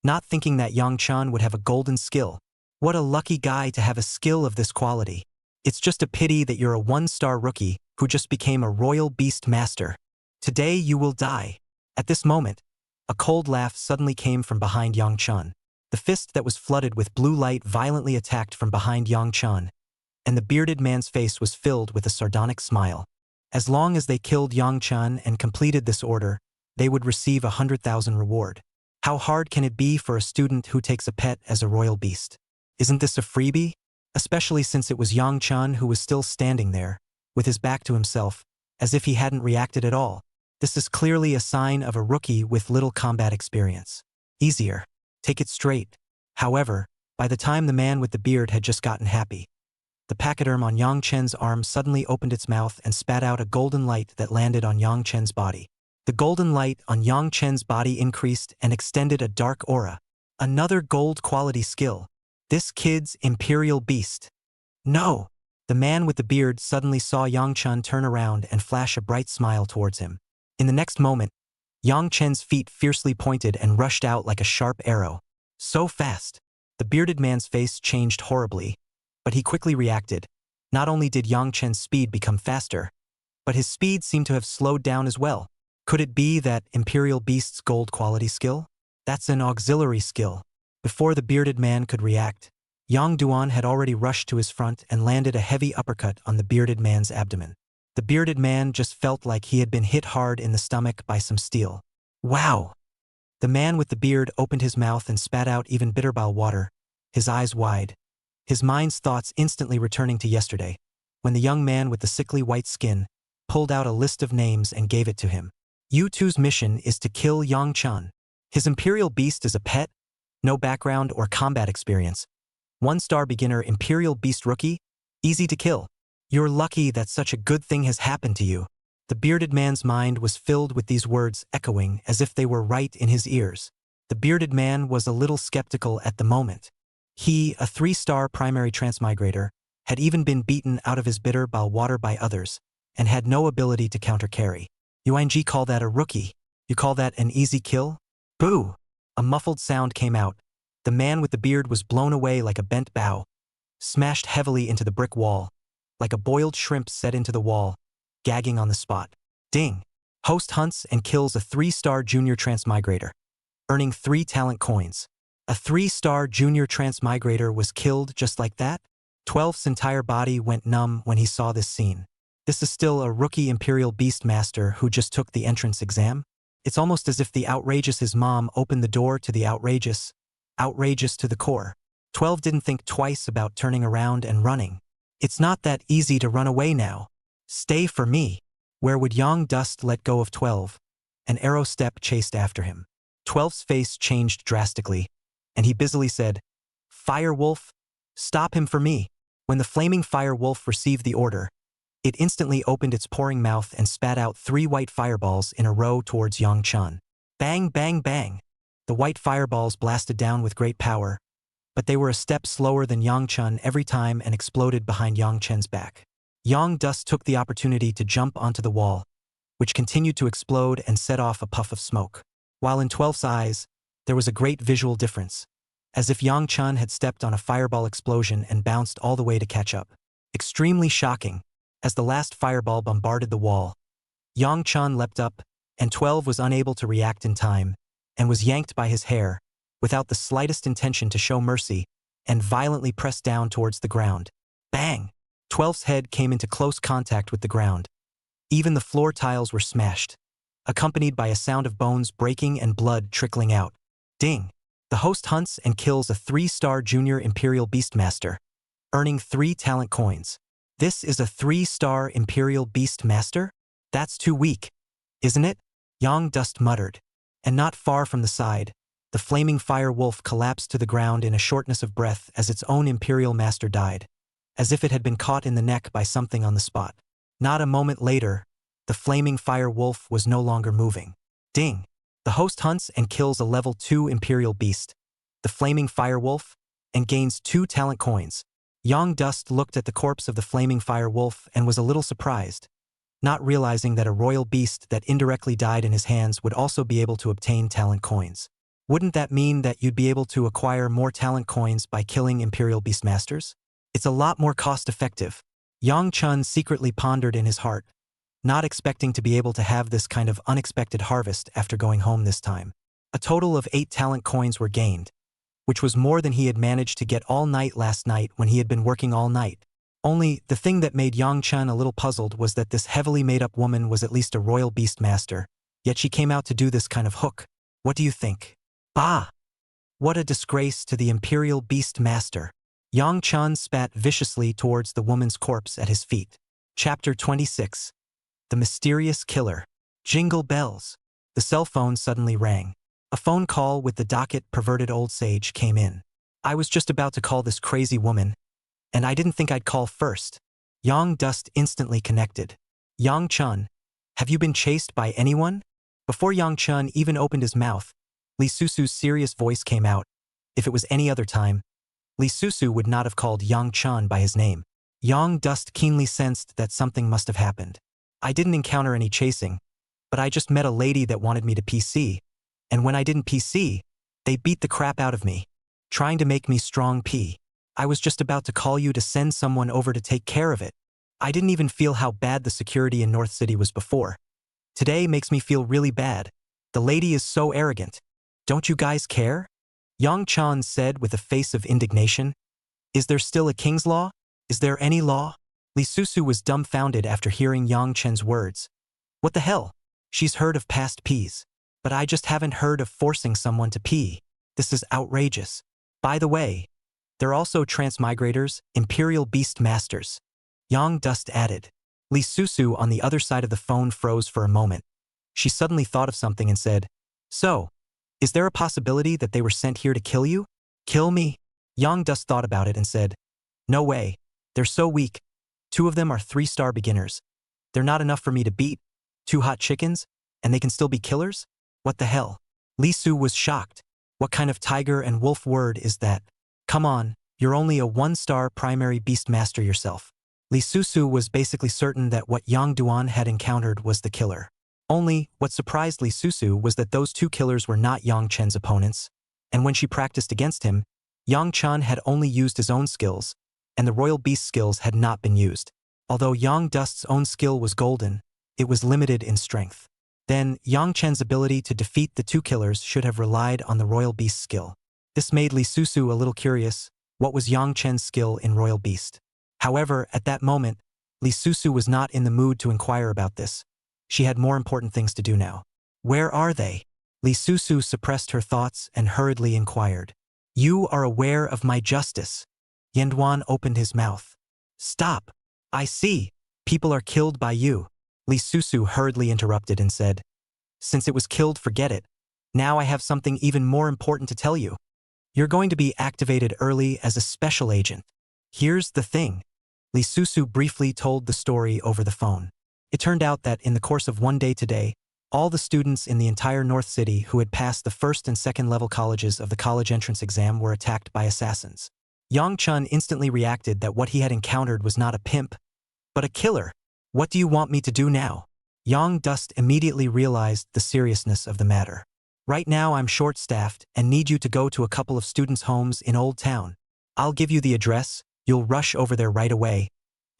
not thinking that Yang Chen would have a golden skill. What a lucky guy to have a skill of this quality. It's just a pity that you're a one-star rookie who just became a royal beast master. Today you will die. At this moment, a cold laugh suddenly came from behind Yang Chen. The fist that was flooded with blue light violently attacked from behind Yang Chen, and the bearded man's face was filled with a sardonic smile. As long as they killed Yang Chen and completed this order, they would receive 100,000 reward. How hard can it be for a student who takes a pet as a royal beast? Isn't this a freebie? Especially since it was Yang Chen who was still standing there, with his back to himself, as if he hadn't reacted at all. This is clearly a sign of a rookie with little combat experience. Easier. Take it straight. However, by the time the man with the beard had just gotten happy, the pachyderm on Yang Chen's arm suddenly opened its mouth and spat out a golden light that landed on Yang Chen's body. The golden light on Yang Chen's body increased and extended a dark aura. Another gold quality skill. This kid's imperial beast. No! The man with the beard suddenly saw Yang Chen turn around and flash a bright smile towards him. In the next moment, Yang Chen's feet fiercely pointed and rushed out like a sharp arrow. So fast. The bearded man's face changed horribly, but he quickly reacted. Not only did Yang Chen's speed become faster, but his speed seemed to have slowed down as well. Could it be that Imperial Beast's gold quality skill? That's an auxiliary skill. Before the bearded man could react, Yang Duan had already rushed to his front and landed a heavy uppercut on the bearded man's abdomen. The bearded man just felt like he had been hit hard in the stomach by some steel. Wow! The man with the beard opened his mouth and spat out even bitterbile water, his eyes wide, his mind's thoughts instantly returning to yesterday, when the young man with the sickly white skin pulled out a list of names and gave it to him. U2's mission is to kill Yang Chen. His imperial beast is a pet, no background or combat experience. One-star beginner imperial beast rookie, easy to kill. You're lucky that such a good thing has happened to you. The bearded man's mind was filled with these words echoing as if they were right in his ears. The bearded man was a little skeptical at the moment. He, a 3-star primary transmigrator, had even been beaten out of his bitter bile water by others, and had no ability to counter-carry. UNG call that a rookie? You call that an easy kill? Boo! A muffled sound came out. The man with the beard was blown away like a bent bough, smashed heavily into the brick wall, like a boiled shrimp set into the wall, gagging on the spot. Ding! Host hunts and kills a 3-star junior transmigrator, earning 3 talent coins. A 3-star junior transmigrator was killed just like that? 12's entire body went numb when he saw this scene. This is still a rookie Imperial Beastmaster who just took the entrance exam? It's almost as if the outrageous his mom opened the door to the outrageous to the core. 12 didn't think twice about turning around and running. It's not that easy to run away now. Stay for me. Where would Yang Dust let go of 12? An arrow step chased after him. 12's face changed drastically, and he busily said, "Fire Wolf, stop him for me." When the flaming Fire Wolf received the order, it instantly opened its pouring mouth and spat out 3 white fireballs in a row towards Yang Chen. Bang, bang, bang. The white fireballs blasted down with great power, but they were a step slower than Yang Chen every time and exploded behind Yang Chen's back. Yang Dust took the opportunity to jump onto the wall, which continued to explode and set off a puff of smoke. While in 12's eyes, there was a great visual difference, as if Yang Chen had stepped on a fireball explosion and bounced all the way to catch up. Extremely shocking. As the last fireball bombarded the wall, Yang Chen leapt up, and 12 was unable to react in time, and was yanked by his hair, without the slightest intention to show mercy, and violently pressed down towards the ground. Bang! 12's head came into close contact with the ground. Even the floor tiles were smashed, accompanied by a sound of bones breaking and blood trickling out. Ding! The host hunts and kills a 3-star junior Imperial Beastmaster, earning 3 talent coins. This is a 3-star Imperial Beastmaster? That's too weak, isn't it? Yang Dust muttered. And not far from the side, the flaming fire wolf collapsed to the ground in a shortness of breath as its own Imperial Master died, as if it had been caught in the neck by something on the spot. Not a moment later, the flaming fire wolf was no longer moving. Ding! The host hunts and kills a level 2 Imperial Beast, the flaming fire wolf, and gains 2 talent coins. Yang Dust looked at the corpse of the flaming fire wolf and was a little surprised, not realizing that a royal beast that indirectly died in his hands would also be able to obtain talent coins. Wouldn't that mean that you'd be able to acquire more talent coins by killing Imperial Beastmasters? It's a lot more cost-effective. Yang Chun secretly pondered in his heart, not expecting to be able to have this kind of unexpected harvest after going home this time. A total of 8 talent coins were gained, which was more than he had managed to get all night last night when he had been working all night. Only, the thing that made Yang Chun a little puzzled was that this heavily made-up woman was at least a royal beastmaster, yet she came out to do this kind of hook. What do you think? Bah! What a disgrace to the Imperial Beastmaster. Yang Chun spat viciously towards the woman's corpse at his feet. Chapter 26. The Mysterious Killer. Jingle bells. The cell phone suddenly rang. A phone call with the docket perverted old sage came in. I was just about to call this crazy woman, and I didn't think I'd call first. Yang Dust instantly connected. Yang Chun, have you been chased by anyone? Before Yang Chun even opened his mouth, Li Susu's serious voice came out. If it was any other time, Li Susu would not have called Yang Chun by his name. Yang Dust keenly sensed that something must have happened. I didn't encounter any chasing, but I just met a lady that wanted me to PC, and when I didn't PC, they beat the crap out of me, trying to make me strong P. I was just about to call you to send someone over to take care of it. I didn't even feel how bad the security in North City was before. Today makes me feel really bad. The lady is so arrogant. Don't you guys care? Yang Chan said with a face of indignation. Is there still a king's law? Is there any law? Li Susu was dumbfounded after hearing Yang Chen's words. What the hell? She's heard of past Ps. But I just haven't heard of forcing someone to pee. This is outrageous. By the way, they're also transmigrators, Imperial Beast Masters. Yang Dust added. Li Susu on the other side of the phone froze for a moment. She suddenly thought of something and said, So, is there a possibility that they were sent here to kill you? Kill me? Yang Dust thought about it and said, No way. They're so weak. 2 of them are 3-star beginners. They're not enough for me to beat. 2 hot chickens? And they can still be killers? What the hell? Li Su was shocked. What kind of tiger and wolf word is that? Come on, you're only a 1-star primary beast master yourself. Li Susu was basically certain that what Yang Duan had encountered was the killer. Only, what surprised Li Susu was that those 2 killers were not Yang Chen's opponents, and when she practiced against him, Yang Chen had only used his own skills, and the royal beast skills had not been used. Although Yang Dust's own skill was golden, it was limited in strength. Then, Yang Chen's ability to defeat the 2 killers should have relied on the royal beast skill. This made Li Susu a little curious. What was Yang Chen's skill in royal beast? However, at that moment, Li Susu was not in the mood to inquire about this. She had more important things to do now. Where are they? Li Susu suppressed her thoughts and hurriedly inquired. You are aware of my justice. Yenduan opened his mouth. Stop. I see. People are killed by you. Li Susu hurriedly interrupted and said, Since it was killed, forget it. Now I have something even more important to tell you. You're going to be activated early as a special agent. Here's the thing. Li Susu briefly told the story over the phone. It turned out that in the course of one day today, all the students in the entire North City who had passed the 1st and 2nd level colleges of the college entrance exam were attacked by assassins. Yang Chun instantly reacted that what he had encountered was not a pimp, but a killer. What do you want me to do now? Yang Dust immediately realized the seriousness of the matter. Right now I'm short-staffed and need you to go to a couple of students' homes in Old Town. I'll give you the address, you'll rush over there right away,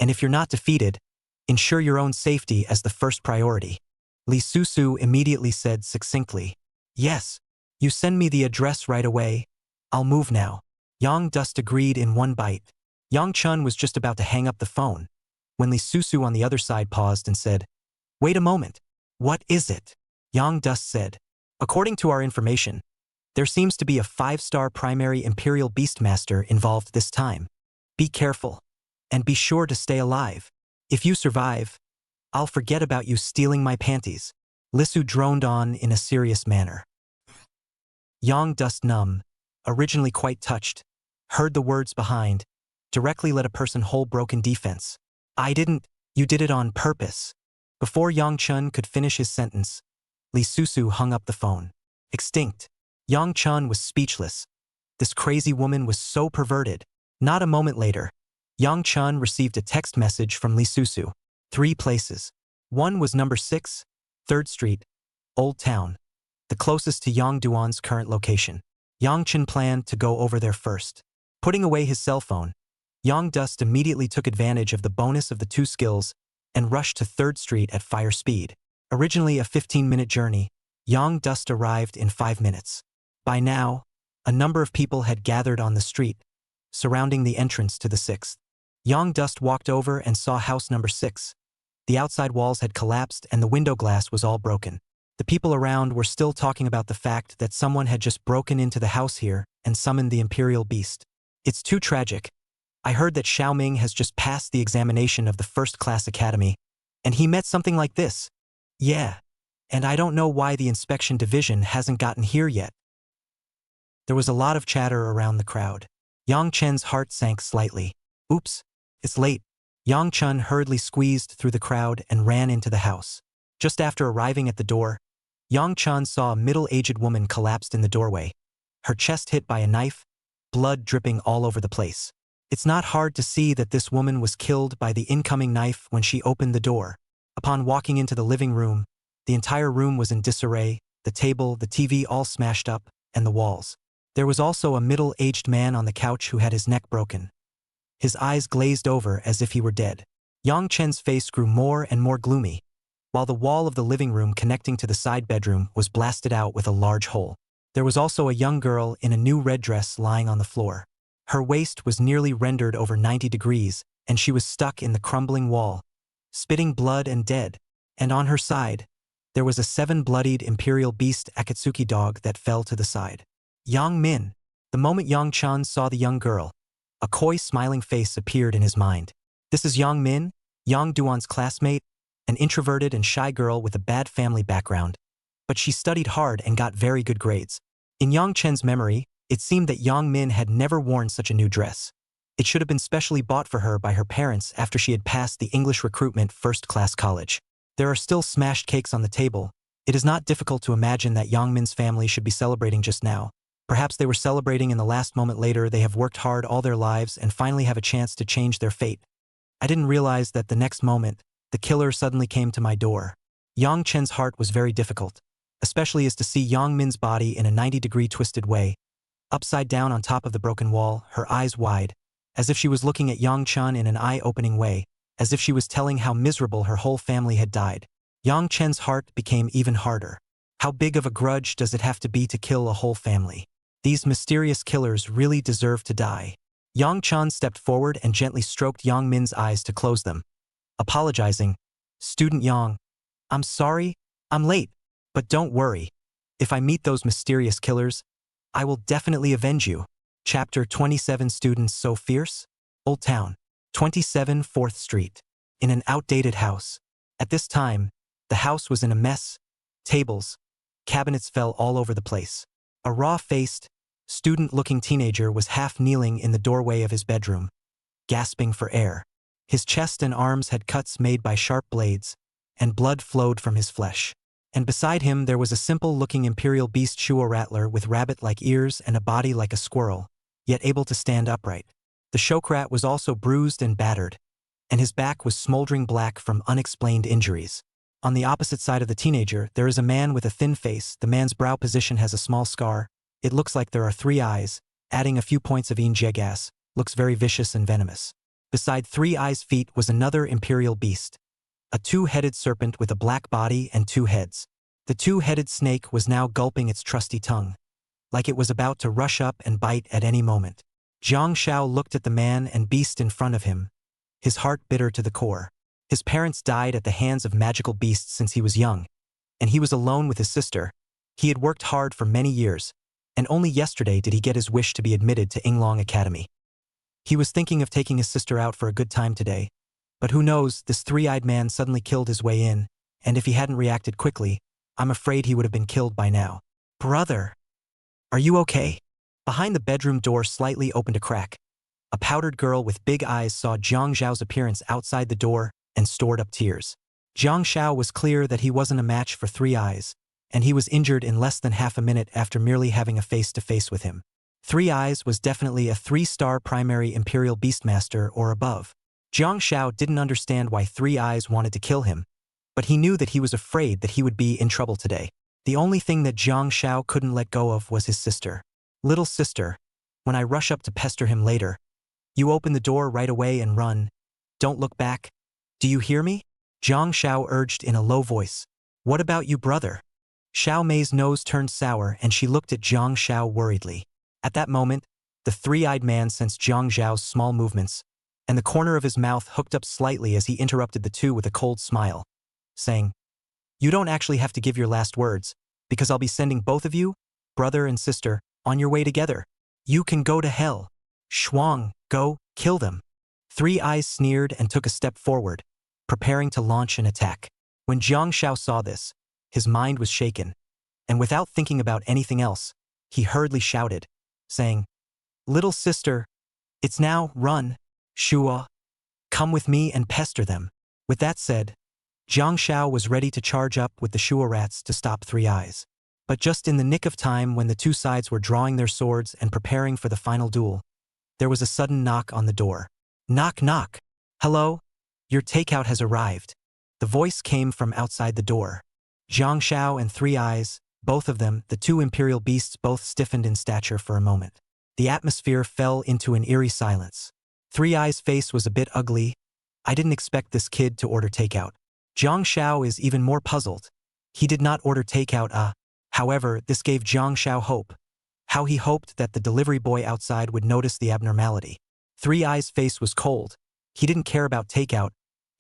and if you're not defeated, ensure your own safety as the first priority. Li Susu immediately said succinctly, Yes, You send me the address right away. I'll move now. Yang Dust agreed in one bite. Yang Chun was just about to hang up the phone when Lee Susu on the other side paused and said, "Wait a moment. What is it?" Yang Dust said, "According to our information, there seems to be a 5-star primary Imperial Beastmaster involved this time. Be careful, and be sure to stay alive. If you survive, I'll forget about you stealing my panties." Lisu droned on in a serious manner. Yang Dust numb, originally quite touched, heard the words behind, directly let a person whole broken defense. "I didn't, you did it on purpose." Before Yang Chun could finish his sentence, Lee Susu hung up the phone. Extinct. Yang Chun was speechless. This crazy woman was so perverted. Not a moment later, Yang Chun received a text message from Lee Susu. 3 places. One was number 6, 3rd Street, Old Town, the closest to Yang Duan's current location. Yang Chun planned to go over there first. Putting away his cell phone, Yang Dust immediately took advantage of the bonus of the 2 skills and rushed to 3rd Street at fire speed. Originally a 15-minute journey, Yang Dust arrived in 5 minutes. By now, a number of people had gathered on the street, surrounding the entrance to the 6th. Yang Dust walked over and saw house number 6. The outside walls had collapsed and the window glass was all broken. The people around were still talking about the fact that someone had just broken into the house here and summoned the Imperial Beast. "It's too tragic. I heard that Xiaoming has just passed the examination of the first-class academy, and he met something like this. Yeah, and I don't know why the inspection division hasn't gotten here yet." There was a lot of chatter around the crowd. Yang Chen's heart sank slightly. "Oops, it's late." Yang Chun hurriedly squeezed through the crowd and ran into the house. Just after arriving at the door, Yang Chun saw a middle-aged woman collapsed in the doorway, her chest hit by a knife, blood dripping all over the place. It's not hard to see that this woman was killed by the incoming knife when she opened the door. Upon walking into the living room, the entire room was in disarray, the table, the TV all smashed up, and the walls. There was also a middle-aged man on the couch who had his neck broken. His eyes glazed over as if he were dead. Yang Chen's face grew more and more gloomy, while the wall of the living room connecting to the side bedroom was blasted out with a large hole. There was also a young girl in a new red dress lying on the floor. Her waist was nearly rendered over 90 degrees, and she was stuck in the crumbling wall, spitting blood and dead. And on her side, there was a 7-bloodied Imperial Beast Akatsuki dog that fell to the side. Yang Min. The moment Yang Chun saw the young girl, a coy smiling face appeared in his mind. This is Yang Min, Yang Duan's classmate, an introverted and shy girl with a bad family background. But she studied hard and got very good grades. In Yang Chen's memory, it seemed that Yang Min had never worn such a new dress. It should have been specially bought for her by her parents after she had passed the English recruitment first-class college. There are still smashed cakes on the table. It is not difficult to imagine that Yang Min's family should be celebrating just now. Perhaps they were celebrating in the last moment later. They have worked hard all their lives and finally have a chance to change their fate. I didn't realize that the next moment, the killer suddenly came to my door. Yang Chen's heart was very difficult, especially as to see Yang Min's body in a 90-degree twisted way, upside down on top of the broken wall, her eyes wide, as if she was looking at Yang Chun in an eye-opening way, as if she was telling how miserable her whole family had died. Yang Chen's heart became even harder. How big of a grudge does it have to be to kill a whole family? These mysterious killers really deserve to die. Yang Chun stepped forward and gently stroked Yang Min's eyes to close them. Apologizing, "Student Yang, I'm sorry, I'm late, but don't worry. If I meet those mysterious killers, I will definitely avenge you." Chapter 27. Students so fierce? Old Town. 27 4th Street. In an outdated house. At this time, the house was in a mess. Tables, cabinets fell all over the place. A raw-faced, student-looking teenager was half-kneeling in the doorway of his bedroom, gasping for air. His chest and arms had cuts made by sharp blades, and blood flowed from his flesh. And beside him there was a simple-looking Imperial Beast Shuo Rattler with rabbit-like ears and a body like a squirrel, yet able to stand upright. The Shokrat was also bruised and battered, and his back was smoldering black from unexplained injuries. On the opposite side of the teenager, there is a man with a thin face. The man's brow position has a small scar. It looks like there are 3 eyes, adding a few points of gas, looks very vicious and venomous. Beside 3 eyes' feet was another Imperial Beast, a 2-headed serpent with a black body and 2 heads. The 2-headed snake was now gulping its trusty tongue. like it was about to rush up and bite at any moment. Jiang Shao looked at the man and beast in front of him, his heart bitter to the core. His parents died at the hands of magical beasts since he was young, and he was alone with his sister. He had worked hard for many years, and only yesterday did he get his wish to be admitted to Yinglong Academy. He was thinking of taking his sister out for a good time today, but who knows, this three-eyed man suddenly killed his way in, and if he hadn't reacted quickly, I'm afraid he would have been killed by now. Brother, are you okay? Behind the bedroom door slightly opened a crack. A powdered girl with big eyes saw Jiang Zhao's appearance outside the door and stored up tears. Jiang Shao was clear that he wasn't a match for Three Eyes, and he was injured in less than half a minute after merely having a face-to-face with him. Three Eyes was definitely a 3-star primary Imperial Beastmaster or above. Jiang Shao didn't understand why Three Eyes wanted to kill him, but he knew that he was afraid that he would be in trouble today. The only thing that Jiang Shao couldn't let go of was his sister. Little sister, when I rush up to pester him later, you open the door right away and run. Don't look back. Do you hear me? Jiang Shao urged in a low voice. What about you, brother? Xiao Mei's nose turned sour and she looked at Jiang Shao worriedly. At that moment, the three-eyed man sensed Jiang Zhao's small movements, and the corner of his mouth hooked up slightly as he interrupted the two with a cold smile, saying, You don't actually have to give your last words, because I'll be sending both of you, brother and sister, on your way together. You can go to hell. Shuang, go, kill them. Three Eyes sneered and took a step forward, preparing to launch an attack. When Jiang Shao saw this, his mind was shaken, and without thinking about anything else, he hurriedly shouted, saying, Little sister, it's now, run, Shua. Come with me and pester them. With that said, Jiang Shao was ready to charge up with the Shua rats to stop Three Eyes. But just in the nick of time when the two sides were drawing their swords and preparing for the final duel, there was a sudden knock on the door. Knock, knock. Hello? Your takeout has arrived. The voice came from outside the door. Jiang Shao and Three Eyes, both of them, the two imperial beasts, both stiffened in stature for a moment. The atmosphere fell into an eerie silence. Three Eyes' face was a bit ugly. I didn't expect this kid to order takeout. Jiang Shao is even more puzzled. He did not order takeout, However, this gave Jiang Shao hope. How he hoped that the delivery boy outside would notice the abnormality. Three Eyes' face was cold. He didn't care about takeout.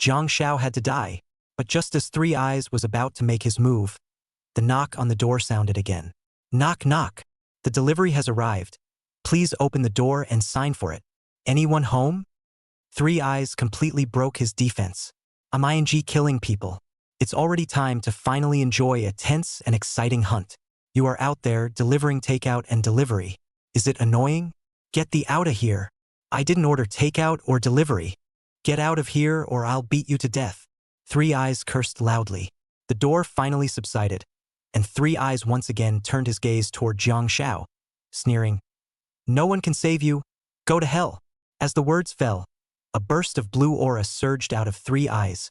Jiang Shao had to die. But just as Three Eyes was about to make his move, the knock on the door sounded again. Knock, knock. The delivery has arrived. Please open the door and sign for it. Anyone home? Three Eyes completely broke his defense. I'm ing killing people. It's already time to finally enjoy a tense and exciting hunt. You are out there delivering takeout and delivery. Is it annoying? Get thee outta here. I didn't order takeout or delivery. Get out of here or I'll beat you to death. Three Eyes cursed loudly. The door finally subsided, and Three Eyes once again turned his gaze toward Jiang Shao, sneering, No one can save you. Go to hell. As the words fell, a burst of blue aura surged out of Three Eyes,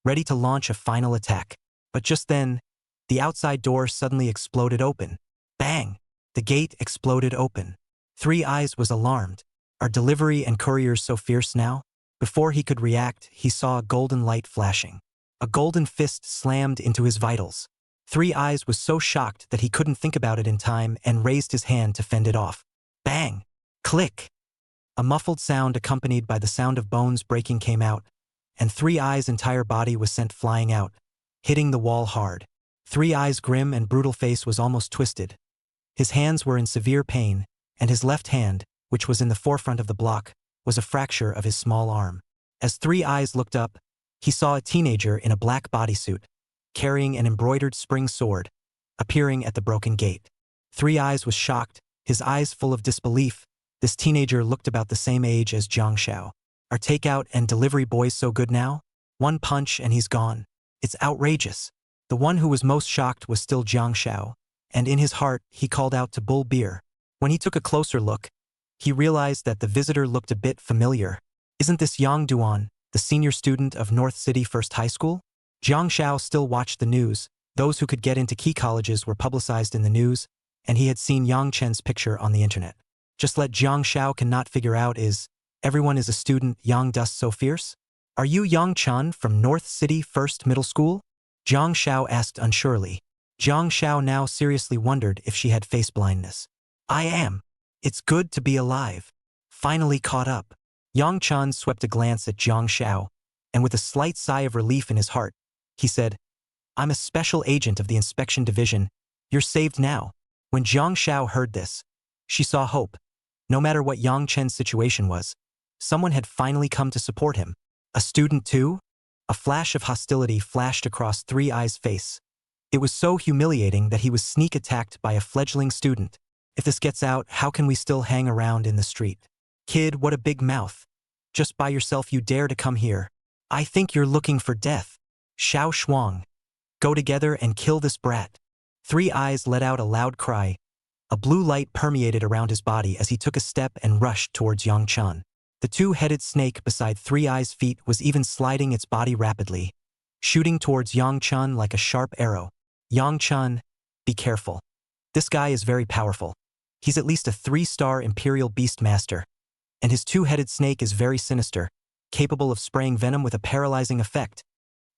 ready to launch a final attack. But just then, the outside door suddenly exploded open. Bang! The gate exploded open. Three Eyes was alarmed. Are delivery and couriers so fierce now? Before he could react, he saw a golden light flashing. A golden fist slammed into his vitals. Three Eyes was so shocked that he couldn't think about it in time and raised his hand to fend it off. Bang! Click! A muffled sound accompanied by the sound of bones breaking came out, and Three Eyes' entire body was sent flying out, hitting the wall hard. Three Eyes' grim and brutal face was almost twisted. His hands were in severe pain, and his left hand, which was in the forefront of the block, was a fracture of his small arm. As Three Eyes looked up, he saw a teenager in a black bodysuit, carrying an embroidered spring sword, appearing at the broken gate. Three Eyes was shocked, his eyes full of disbelief. This teenager looked about the same age as Jiang Shao. Are takeout and delivery boys so good now? One punch and he's gone. It's outrageous. The one who was most shocked was still Jiang Shao, and in his heart he called out to Bull Beer. When he took a closer look, he realized that the visitor looked a bit familiar. Isn't this Yang Duan, the senior student of North City First High School? Jiang Shao still watched the news. Those who could get into key colleges were publicized in the news, and he had seen Yang Chen's picture on the internet. Just let Jiang Shao cannot figure out is, everyone is a student Yang Dust so fierce? Are you Yang Chen from North City First Middle School? Jiang Shao asked unsurely. Jiang Shao now seriously wondered if she had face blindness. I am. It's good to be alive. Finally caught up. Yang Chan swept a glance at Jiang Xiao, and with a slight sigh of relief in his heart, he said, I'm a special agent of the inspection division. You're saved now. When Jiang Xiao heard this, she saw hope. No matter what Yang Chen's situation was, someone had finally come to support him. A student too? A flash of hostility flashed across Three Eyes' face. It was so humiliating that he was sneak attacked by a fledgling student. If this gets out, how can we still hang around in the street? Kid, what a big mouth. Just by yourself you dare to come here. I think you're looking for death. Xiao Shuang. Go together and kill this brat. Three Eyes let out a loud cry. A blue light permeated around his body as he took a step and rushed towards Yang Chan. The two-headed snake beside Three Eyes' feet was even sliding its body rapidly, shooting towards Yang Chan like a sharp arrow. Yang Chan, be careful. This guy is very powerful. He's at least a 3-star Imperial Beast Master. And his two-headed snake is very sinister, capable of spraying venom with a paralyzing effect.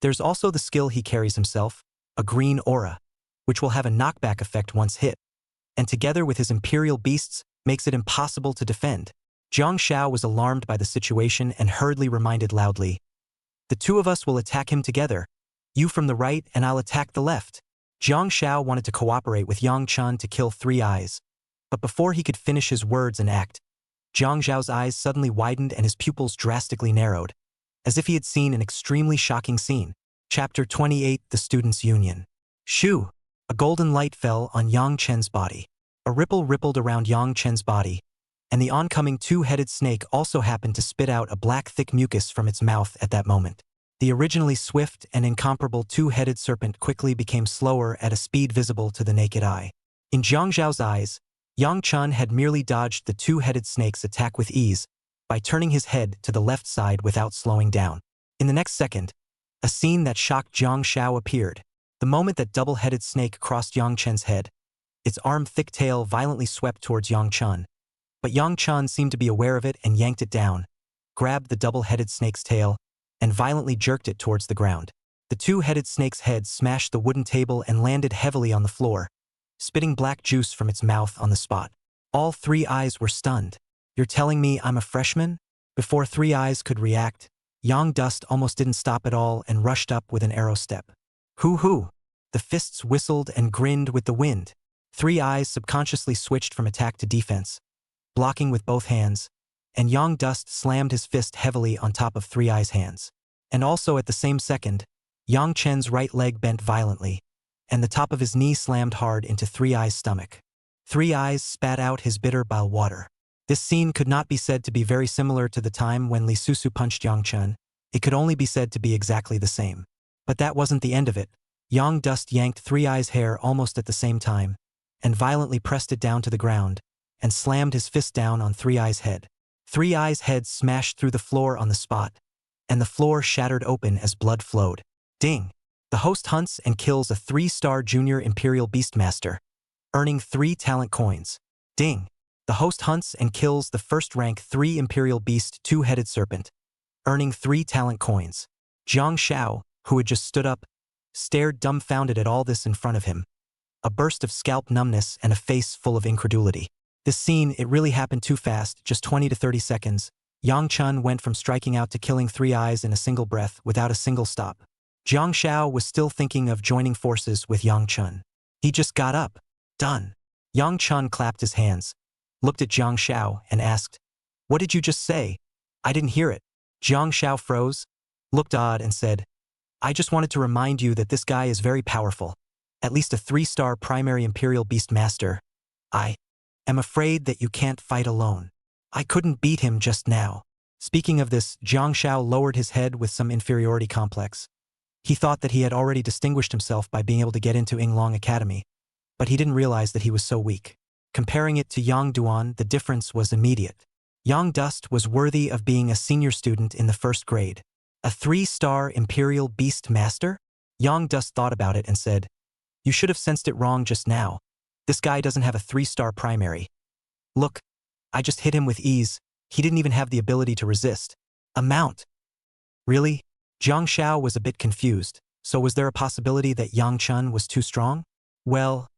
There's also the skill he carries himself, a green aura, which will have a knockback effect once hit, and together with his Imperial Beasts, makes it impossible to defend. Jiang Xiao was alarmed by the situation and hurriedly reminded loudly, the two of us will attack him together. You from the right and I'll attack the left. Jiang Xiao wanted to cooperate with Yang Chan to kill Three Eyes, but before he could finish his words and act, Jiang Xiao's eyes suddenly widened and his pupils drastically narrowed, as if he had seen an extremely shocking scene. Chapter 28, The Students' Union. Shoo! A golden light fell on Yang Chen's body. A ripple rippled around Yang Chen's body, and the oncoming two-headed snake also happened to spit out a black thick mucus from its mouth at that moment. The originally swift and incomparable two-headed serpent quickly became slower at a speed visible to the naked eye. In Jiang Zhao's eyes, Yang Chan had merely dodged the two-headed snake's attack with ease by turning his head to the left side without slowing down. In the next second, a scene that shocked Jiang Xiao appeared. The moment that double-headed snake crossed Yang Chen's head, its arm-thick tail violently swept towards Yang Chan. But Yang Chan seemed to be aware of it and yanked it down, grabbed the double-headed snake's tail, and violently jerked it towards the ground. The two-headed snake's head smashed the wooden table and landed heavily on the floor, spitting black juice from its mouth on the spot. All Three Eyes were stunned. You're telling me I'm a freshman? Before Three Eyes could react, Yang Dust almost didn't stop at all and rushed up with an arrow step. Hoo-hoo! The fists whistled and grinned with the wind. Three Eyes subconsciously switched from attack to defense, blocking with both hands, and Yang Dust slammed his fist heavily on top of Three Eyes' hands. And also at the same second, Yang Chen's right leg bent violently, and the top of his knee slammed hard into Three Eyes' stomach. Three Eyes spat out his bitter bile water. This scene could not be said to be very similar to the time when Li Susu punched Yang Chen. It could only be said to be exactly the same. But that wasn't the end of it. Yang Dust yanked Three Eyes' hair almost at the same time, and violently pressed it down to the ground, and slammed his fist down on Three Eyes' head. Three Eyes' head smashed through the floor on the spot, and the floor shattered open as blood flowed. Ding! The host hunts and kills a 3-star junior Imperial Beastmaster, earning 3 talent coins. Ding! The host hunts and kills the first-rank 3 Imperial Beast two-headed serpent, earning 3 talent coins. Jiang Xiao, who had just stood up, stared dumbfounded at all this in front of him. A burst of scalp numbness and a face full of incredulity. This scene, it really happened too fast, just 20 to 30 seconds. Yang Chen went from striking out to killing Three Eyes in a single breath without a single stop. Jiang Xiao was still thinking of joining forces with Yang Chen. He just got up. Done. Yang Chen clapped his hands, looked at Jiang Xiao and asked, "What did you just say? I didn't hear it." Jiang Xiao froze, looked odd and said, "I just wanted to remind you that this guy is very powerful. At least a 3-star primary Imperial Beast Master. I am afraid that you can't fight alone. I couldn't beat him just now." Speaking of this, Jiang Xiao lowered his head with some inferiority complex. He thought that he had already distinguished himself by being able to get into Yinglong Academy, but he didn't realize that he was so weak. Comparing it to Yang Duan, the difference was immediate. Yang Dust was worthy of being a senior student in the 1st grade. A 3-star Imperial Beast Master? Yang Dust thought about it and said, "You should have sensed it wrong just now. This guy doesn't have a 3-star primary. Look, I just hit him with ease. He didn't even have the ability to resist. A mount." Really? Jiang Xiao was a bit confused. So was there a possibility that Yang Chen was too strong? Well,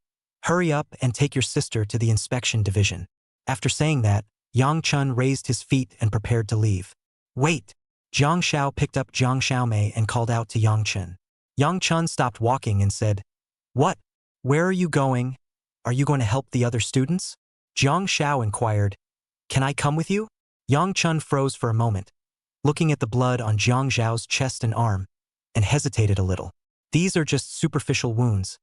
Hurry up and take your sister to the inspection division. After saying that, Yang Chun raised his feet and prepared to leave. Wait! Jiang Xiao picked up Jiang Xiaomei and called out to Yang Chun. Yang Chun stopped walking and said, "What? Where are you going? Are you going to help the other students?" Jiang Xiao inquired, "Can I come with you?" Yang Chun froze for a moment, looking at the blood on Jiang Xiao's chest and arm, and hesitated a little. "These are just superficial wounds.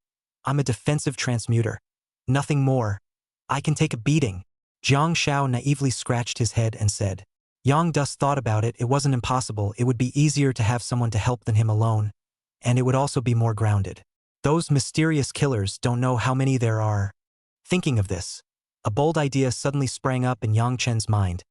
I'm a defensive transmuter. Nothing more. I can take a beating." Jiang Xiao naively scratched his head and said, Yang Dust thought about it. It wasn't impossible. It would be easier to have someone to help than him alone, and it would also be more grounded. Those mysterious killers don't know how many there are. Thinking of this, a bold idea suddenly sprang up in Yang Chen's mind.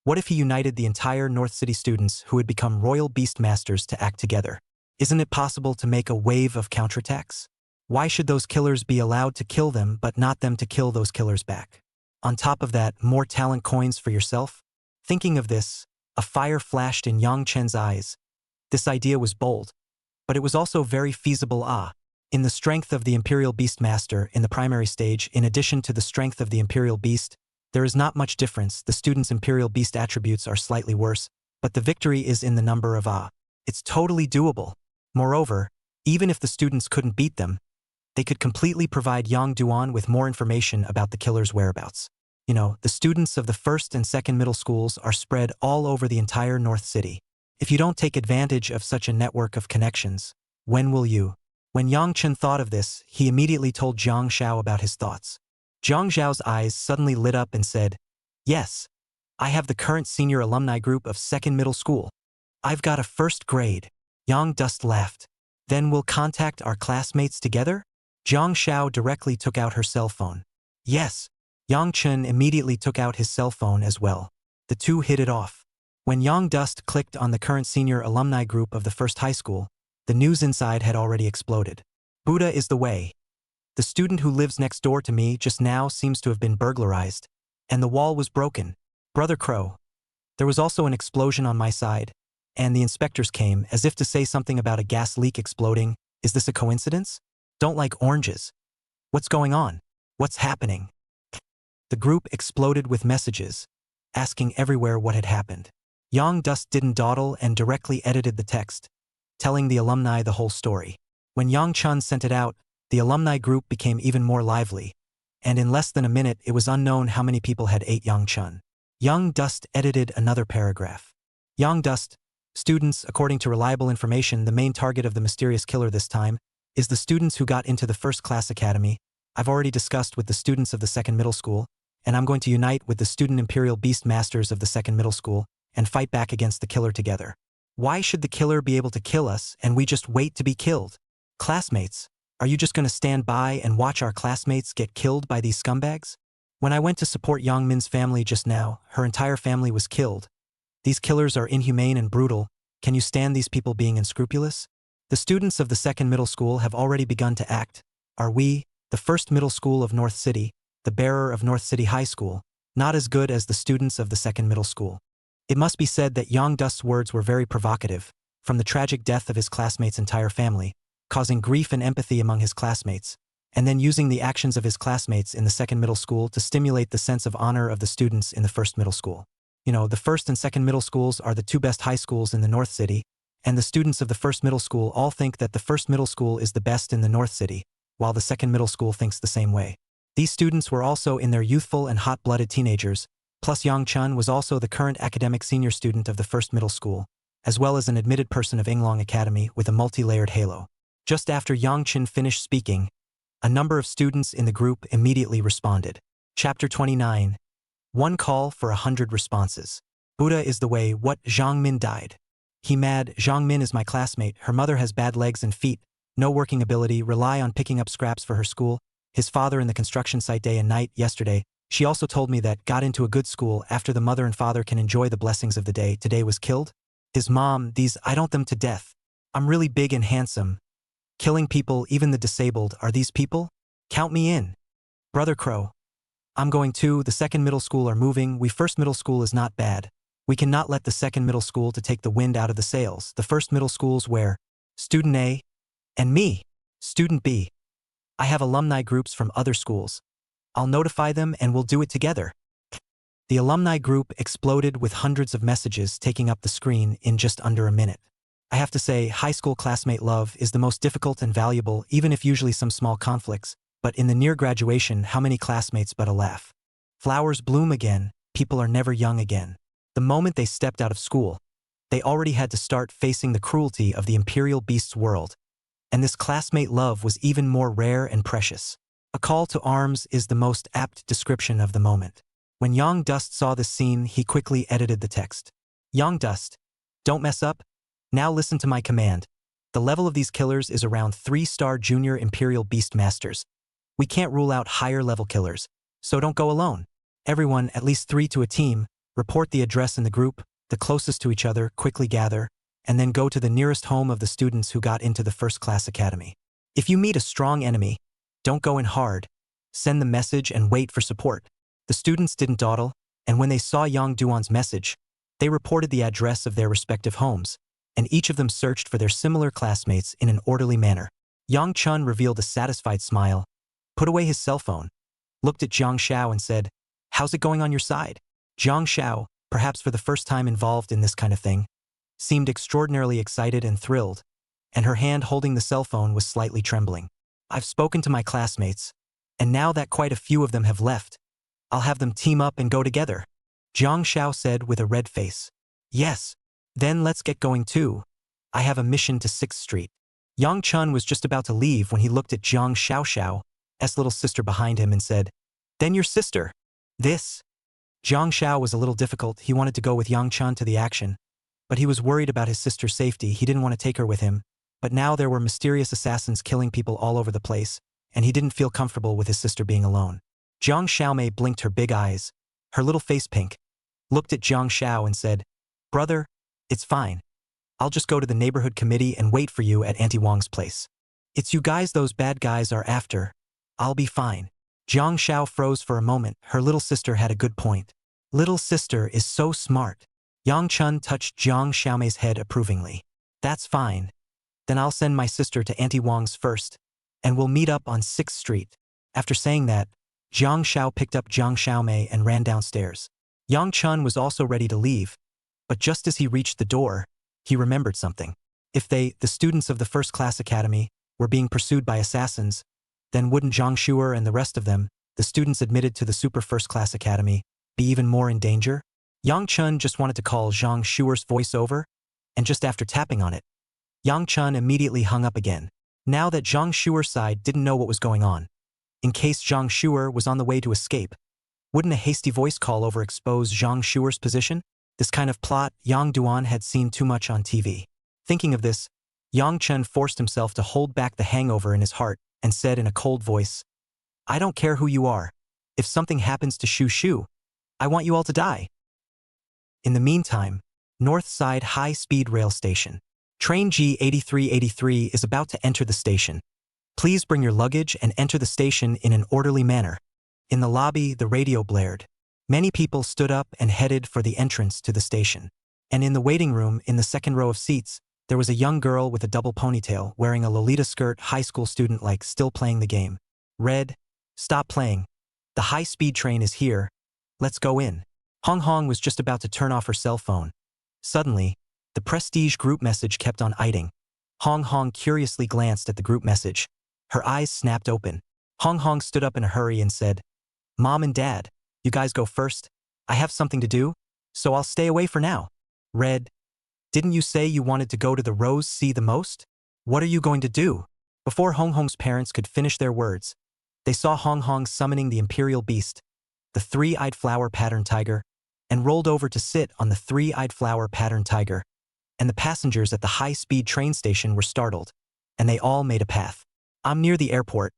What if he united the entire North City students who had become royal beast masters to act together? Isn't it possible to make a wave of counterattacks? Why should those killers be allowed to kill them but not them to kill those killers back? On top of that, more talent coins for yourself? Thinking of this, a fire flashed in Yang Chen's eyes. This idea was bold, but it was also very feasible. In the strength of the Imperial Beastmaster in the primary stage, in addition to the strength of the Imperial Beast, there is not much difference. The student's Imperial Beast attributes are slightly worse, but the victory is in the number of It's totally doable. Moreover, even if the students couldn't beat them, they could completely provide Yang Duan with more information about the killer's whereabouts. The students of the first and second middle schools are spread all over the entire North City. If you don't take advantage of such a network of connections, when will you? When Yang Chen thought of this, he immediately told Jiang Xiao about his thoughts. Jiang Xiao's eyes suddenly lit up and said, "Yes, I have the current senior alumni group of second middle school. I've got a first grade." Yang Dust laughed. "Then we'll contact our classmates together?" Jiang Xiao directly took out her cell phone. "Yes." Yang Chen immediately took out his cell phone as well. The two hit it off. When Yang Dust clicked on the current senior alumni group of the first high school, the news inside had already exploded. "Buddha is the way. The student who lives next door to me just now seems to have been burglarized, and the wall was broken. Brother Crow." There was also an explosion on my side, and the inspectors came as if to say something about a gas leak exploding. Is this a coincidence? Don't like oranges. What's going on? What's happening? The group exploded with messages, asking everywhere what had happened. Yang Dust didn't dawdle and directly edited the text, telling the alumni the whole story. When Yang Chun sent it out, the alumni group became even more lively, and in less than a minute it was unknown how many people had ate Yang Chun. Yang Dust edited another paragraph. Yang Dust, students, according to reliable information, the main target of the mysterious killer this time is the students who got into the first class academy. I've already discussed with the students of the second middle school, and I'm going to unite with the student Imperial Beast Masters of the second middle school and fight back against the killer together. Why should the killer be able to kill us and we just wait to be killed? Classmates, are you just going to stand by and watch our classmates get killed by these scumbags? When I went to support Yang Min's family just now, her entire family was killed. These killers are inhumane and brutal. Can you stand these people being unscrupulous? The students of the second middle school have already begun to act. Are we, the first middle school of North City, the bearer of North City High School, not as good as the students of the second middle school? It must be said that Yang Dust's words were very provocative, from the tragic death of his classmates' entire family, causing grief and empathy among his classmates, and then using the actions of his classmates in the second middle school to stimulate the sense of honor of the students in the first middle school. The first and second middle schools are the two best high schools in the North City, and the students of the first middle school all think that the first middle school is the best in the North City, while the second middle school thinks the same way. These students were also in their youthful and hot-blooded teenagers, plus Yang Chun was also the current academic senior student of the first middle school, as well as an admitted person of Yinglong Academy with a multi-layered halo. Just after Yang Chun finished speaking, a number of students in the group immediately responded. Chapter 29. One call for 100 responses. Buddha is the way. What? Zhang Min died. He mad. Zhang Min is my classmate. Her mother has bad legs and feet, no working ability, rely on picking up scraps for her school. His father in the construction site day and night. Yesterday, she also told me that got into a good school after the mother and father can enjoy the blessings of the day. Today was killed. His mom, I don't them to death. I'm really big and handsome. Killing people, even the disabled, are these people? Count me in. Brother Crow. I'm going too. The second middle school are moving. We first middle school is not bad. We cannot let the second middle school to take the wind out of the sails. The first middle schools where Student A and me, Student B. I have alumni groups from other schools. I'll notify them and we'll do it together. The alumni group exploded with hundreds of messages taking up the screen in just under a minute. I have to say, high school classmate love is the most difficult and valuable, even if usually some small conflicts, but in the near graduation, how many classmates but a laugh. Flowers bloom again, people are never young again. The moment they stepped out of school, they already had to start facing the cruelty of the imperial beast's world. And this classmate love was even more rare and precious. A call to arms is the most apt description of the moment. When Yang Dust saw this scene, he quickly edited the text. Yang Dust, don't mess up. Now listen to my command. The level of these killers is around 3-star junior Imperial Beast Masters. We can't rule out higher level killers, so don't go alone. Everyone, at least 3 to a team, report the address in the group, the closest to each other, quickly gather, and then go to the nearest home of the students who got into the first-class academy. If you meet a strong enemy, don't go in hard. Send the message and wait for support. The students didn't dawdle, and when they saw Yang Duan's message, they reported the address of their respective homes, and each of them searched for their similar classmates in an orderly manner. Yang Chun revealed a satisfied smile, put away his cell phone, looked at Jiang Xiao and said, "How's it going on your side?" Jiang Xiao, perhaps for the first time involved in this kind of thing, seemed extraordinarily excited and thrilled, and her hand holding the cell phone was slightly trembling. "I've spoken to my classmates, and now that quite a few of them have left, I'll have them team up and go together," Jiang Xiao said with a red face. "Yes, then let's get going too. I have a mission to 6th Street. Yang Chun was just about to leave when he looked at Jiang Xiao's little sister behind him and said, "Then your sister." This. Jiang Xiao was a little difficult. He wanted to go with Yang Chun to the action, but he was worried about his sister's safety. He didn't want to take her with him, but now there were mysterious assassins killing people all over the place, and he didn't feel comfortable with his sister being alone. Jiang Xiaomei blinked her big eyes, her little face pink, looked at Jiang Xiao and said, "Brother, it's fine. I'll just go to the neighborhood committee and wait for you at Auntie Wang's place. It's you guys those bad guys are after. I'll be fine." Jiang Xiao froze for a moment. Her little sister had a good point. Little sister is so smart. Yang Chun touched Jiang Xiaomei's head approvingly. "That's fine. Then I'll send my sister to Auntie Wang's first, and we'll meet up on 6th Street. After saying that, Jiang Xiao picked up Jiang Xiaomei and ran downstairs. Yang Chun was also ready to leave, but just as he reached the door, he remembered something. If they, the students of the first-class academy, were being pursued by assassins, then wouldn't Zhang Shuer and the rest of them, the students admitted to the super first-class academy, be even more in danger? Yang Chun just wanted to call Zhang Shuer's voice over, and just after tapping on it, Yang Chun immediately hung up again. Now that Zhang Shuer's side didn't know what was going on, in case Zhang Shuer was on the way to escape, wouldn't a hasty voice call over expose Zhang Shuer's position? This kind of plot Yang Duan had seen too much on TV. Thinking of this, Yang Chun forced himself to hold back the hangover in his heart and said in a cold voice, "I don't care who you are. If something happens to Shu Shu, I want you all to die." In the meantime, North Side High-Speed Rail Station. Train G8383 is about to enter the station. Please bring your luggage and enter the station in an orderly manner. In the lobby, the radio blared. Many people stood up and headed for the entrance to the station. And in the waiting room, in the second row of seats, there was a young girl with a double ponytail, wearing a Lolita skirt, high school student-like, still playing the game. "Red, stop playing. The high-speed train is here. Let's go in." Hong Hong was just about to turn off her cell phone. Suddenly, the prestige group message kept on idling. Hong Hong curiously glanced at the group message. Her eyes snapped open. Hong Hong stood up in a hurry and said, "Mom and Dad, you guys go first. I have something to do, so I'll stay away for now." "Red, didn't you say you wanted to go to the Rose Sea the most? What are you going to do?" Before Hong Hong's parents could finish their words, they saw Hong Hong summoning the Imperial Beast, the three-eyed flower pattern tiger, and rolled over to sit on the three-eyed flower pattern tiger. And the passengers at the high-speed train station were startled, and they all made a path. "I'm near the airport.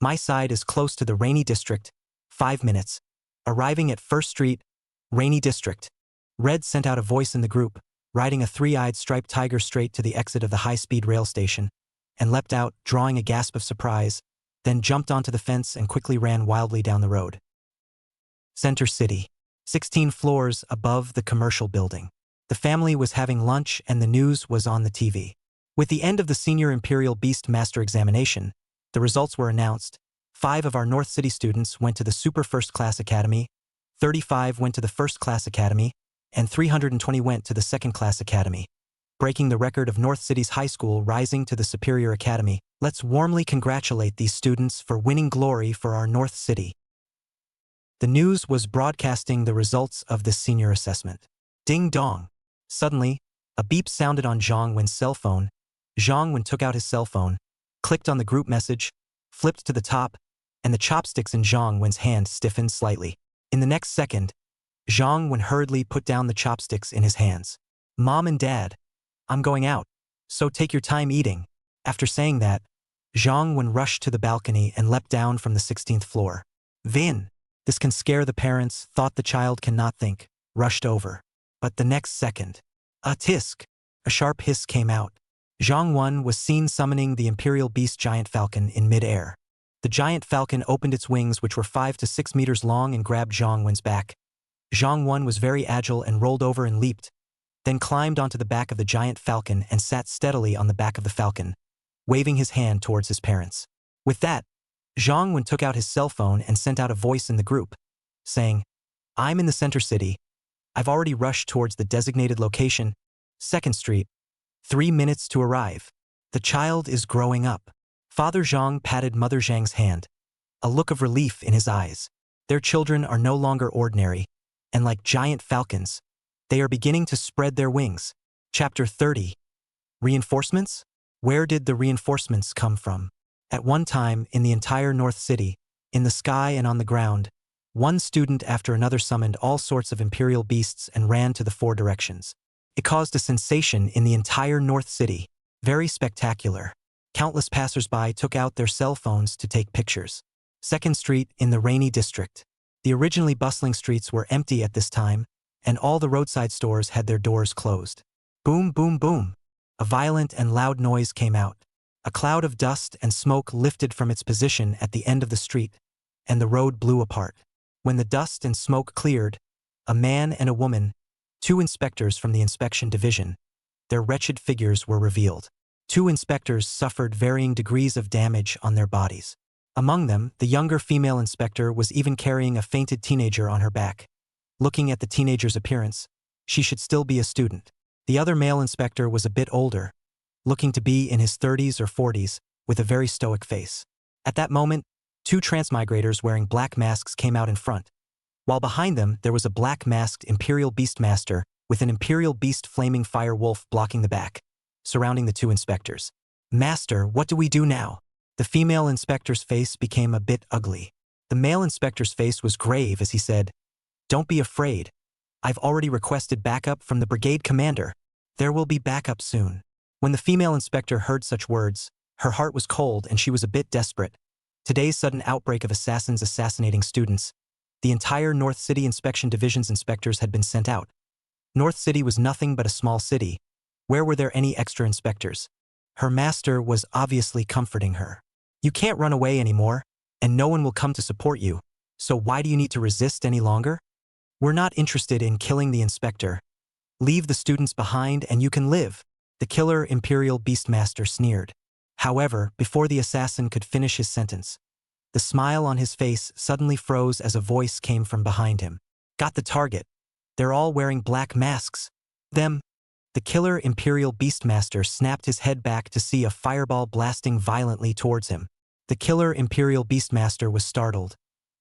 My side is close to the Rainy District. 5 minutes. Arriving at 1st Street, Rainy District." Red sent out a voice in the group, riding a three-eyed striped tiger straight to the exit of the high-speed rail station, and leapt out, drawing a gasp of surprise, then jumped onto the fence and quickly ran wildly down the road. Center City. 16 floors above the commercial building. The family was having lunch and the news was on the TV. With the end of the Senior Imperial Beast Master examination, The results were announced. 5 of our North City students went to the Super First Class Academy, 35 went to the First Class Academy, and 320 went to the Second Class Academy, breaking the record of North City's high school rising to the Superior Academy. Let's warmly congratulate these students for winning glory for our North City. The news was broadcasting the results of the senior assessment. Ding dong. Suddenly, a beep sounded on Zhang Wen's cell phone. Zhang Wen took out his cell phone, clicked on the group message, flipped to the top, and the chopsticks in Zhang Wen's hand stiffened slightly. In the next second, Zhang Wen hurriedly put down the chopsticks in his hands. Mom and Dad, I'm going out, so take your time eating. After saying that, Zhang Wen rushed to the balcony and leapt down from the 16th floor. Vin, this can scare the parents, thought the child cannot think, rushed over. But the next second, a tisk, a sharp hiss came out. Zhang Wen was seen summoning the Imperial Beast Giant Falcon in mid-air. The giant falcon opened its wings, which were 5 to 6 meters long, and grabbed Zhang Wen's back. Zhang Wen was very agile and rolled over and leaped, then climbed onto the back of the giant falcon and sat steadily on the back of the falcon, waving his hand towards his parents. With that, Zhang Wen took out his cell phone and sent out a voice in the group, saying, I'm in the center city. I've already rushed towards the designated location, 2nd Street. 3 minutes to arrive. The child is growing up. Father Zhang patted Mother Zhang's hand, a look of relief in his eyes. Their children are no longer ordinary, and like giant falcons, they are beginning to spread their wings. Chapter 30. Reinforcements? Where did the reinforcements come from? At one time, in the entire North City, in the sky and on the ground, one student after another summoned all sorts of imperial beasts and ran to the 4 directions. It caused a sensation in the entire North City. Very spectacular. Countless passers-by took out their cell phones to take pictures. 2nd Street in the rainy district. The originally bustling streets were empty at this time, and all the roadside stores had their doors closed. Boom, boom, boom. A violent and loud noise came out. A cloud of dust and smoke lifted from its position at the end of the street, and the road blew apart. When the dust and smoke cleared, a man and a woman, 2 inspectors from the inspection division, their wretched figures were revealed. 2 inspectors suffered varying degrees of damage on their bodies. Among them, the younger female inspector was even carrying a fainted teenager on her back. Looking at the teenager's appearance, she should still be a student. The other male inspector was a bit older, looking to be in his 30s or 40s, with a very stoic face. At that moment, 2 transmigrators wearing black masks came out in front, while behind them there was a black-masked Imperial Beastmaster with an Imperial Beast Flaming Fire Wolf blocking the back, surrounding the 2 inspectors. Master, what do we do now? The female inspector's face became a bit ugly. The male inspector's face was grave as he said, Don't be afraid. I've already requested backup from the brigade commander. There will be backup soon. When the female inspector heard such words, her heart was cold and she was a bit desperate. Today's sudden outbreak of assassins assassinating students. The entire North City Inspection Division's inspectors had been sent out. North City was nothing but a small city. Where were there any extra inspectors? Her master was obviously comforting her. You can't run away anymore, and no one will come to support you. So why do you need to resist any longer? We're not interested in killing the inspector. Leave the students behind and you can live. The killer Imperial Beastmaster sneered. However, before the assassin could finish his sentence, the smile on his face suddenly froze as a voice came from behind him. Got the target. They're all wearing black masks. Them. The killer Imperial Beastmaster snapped his head back to see a fireball blasting violently towards him. The killer Imperial Beastmaster was startled,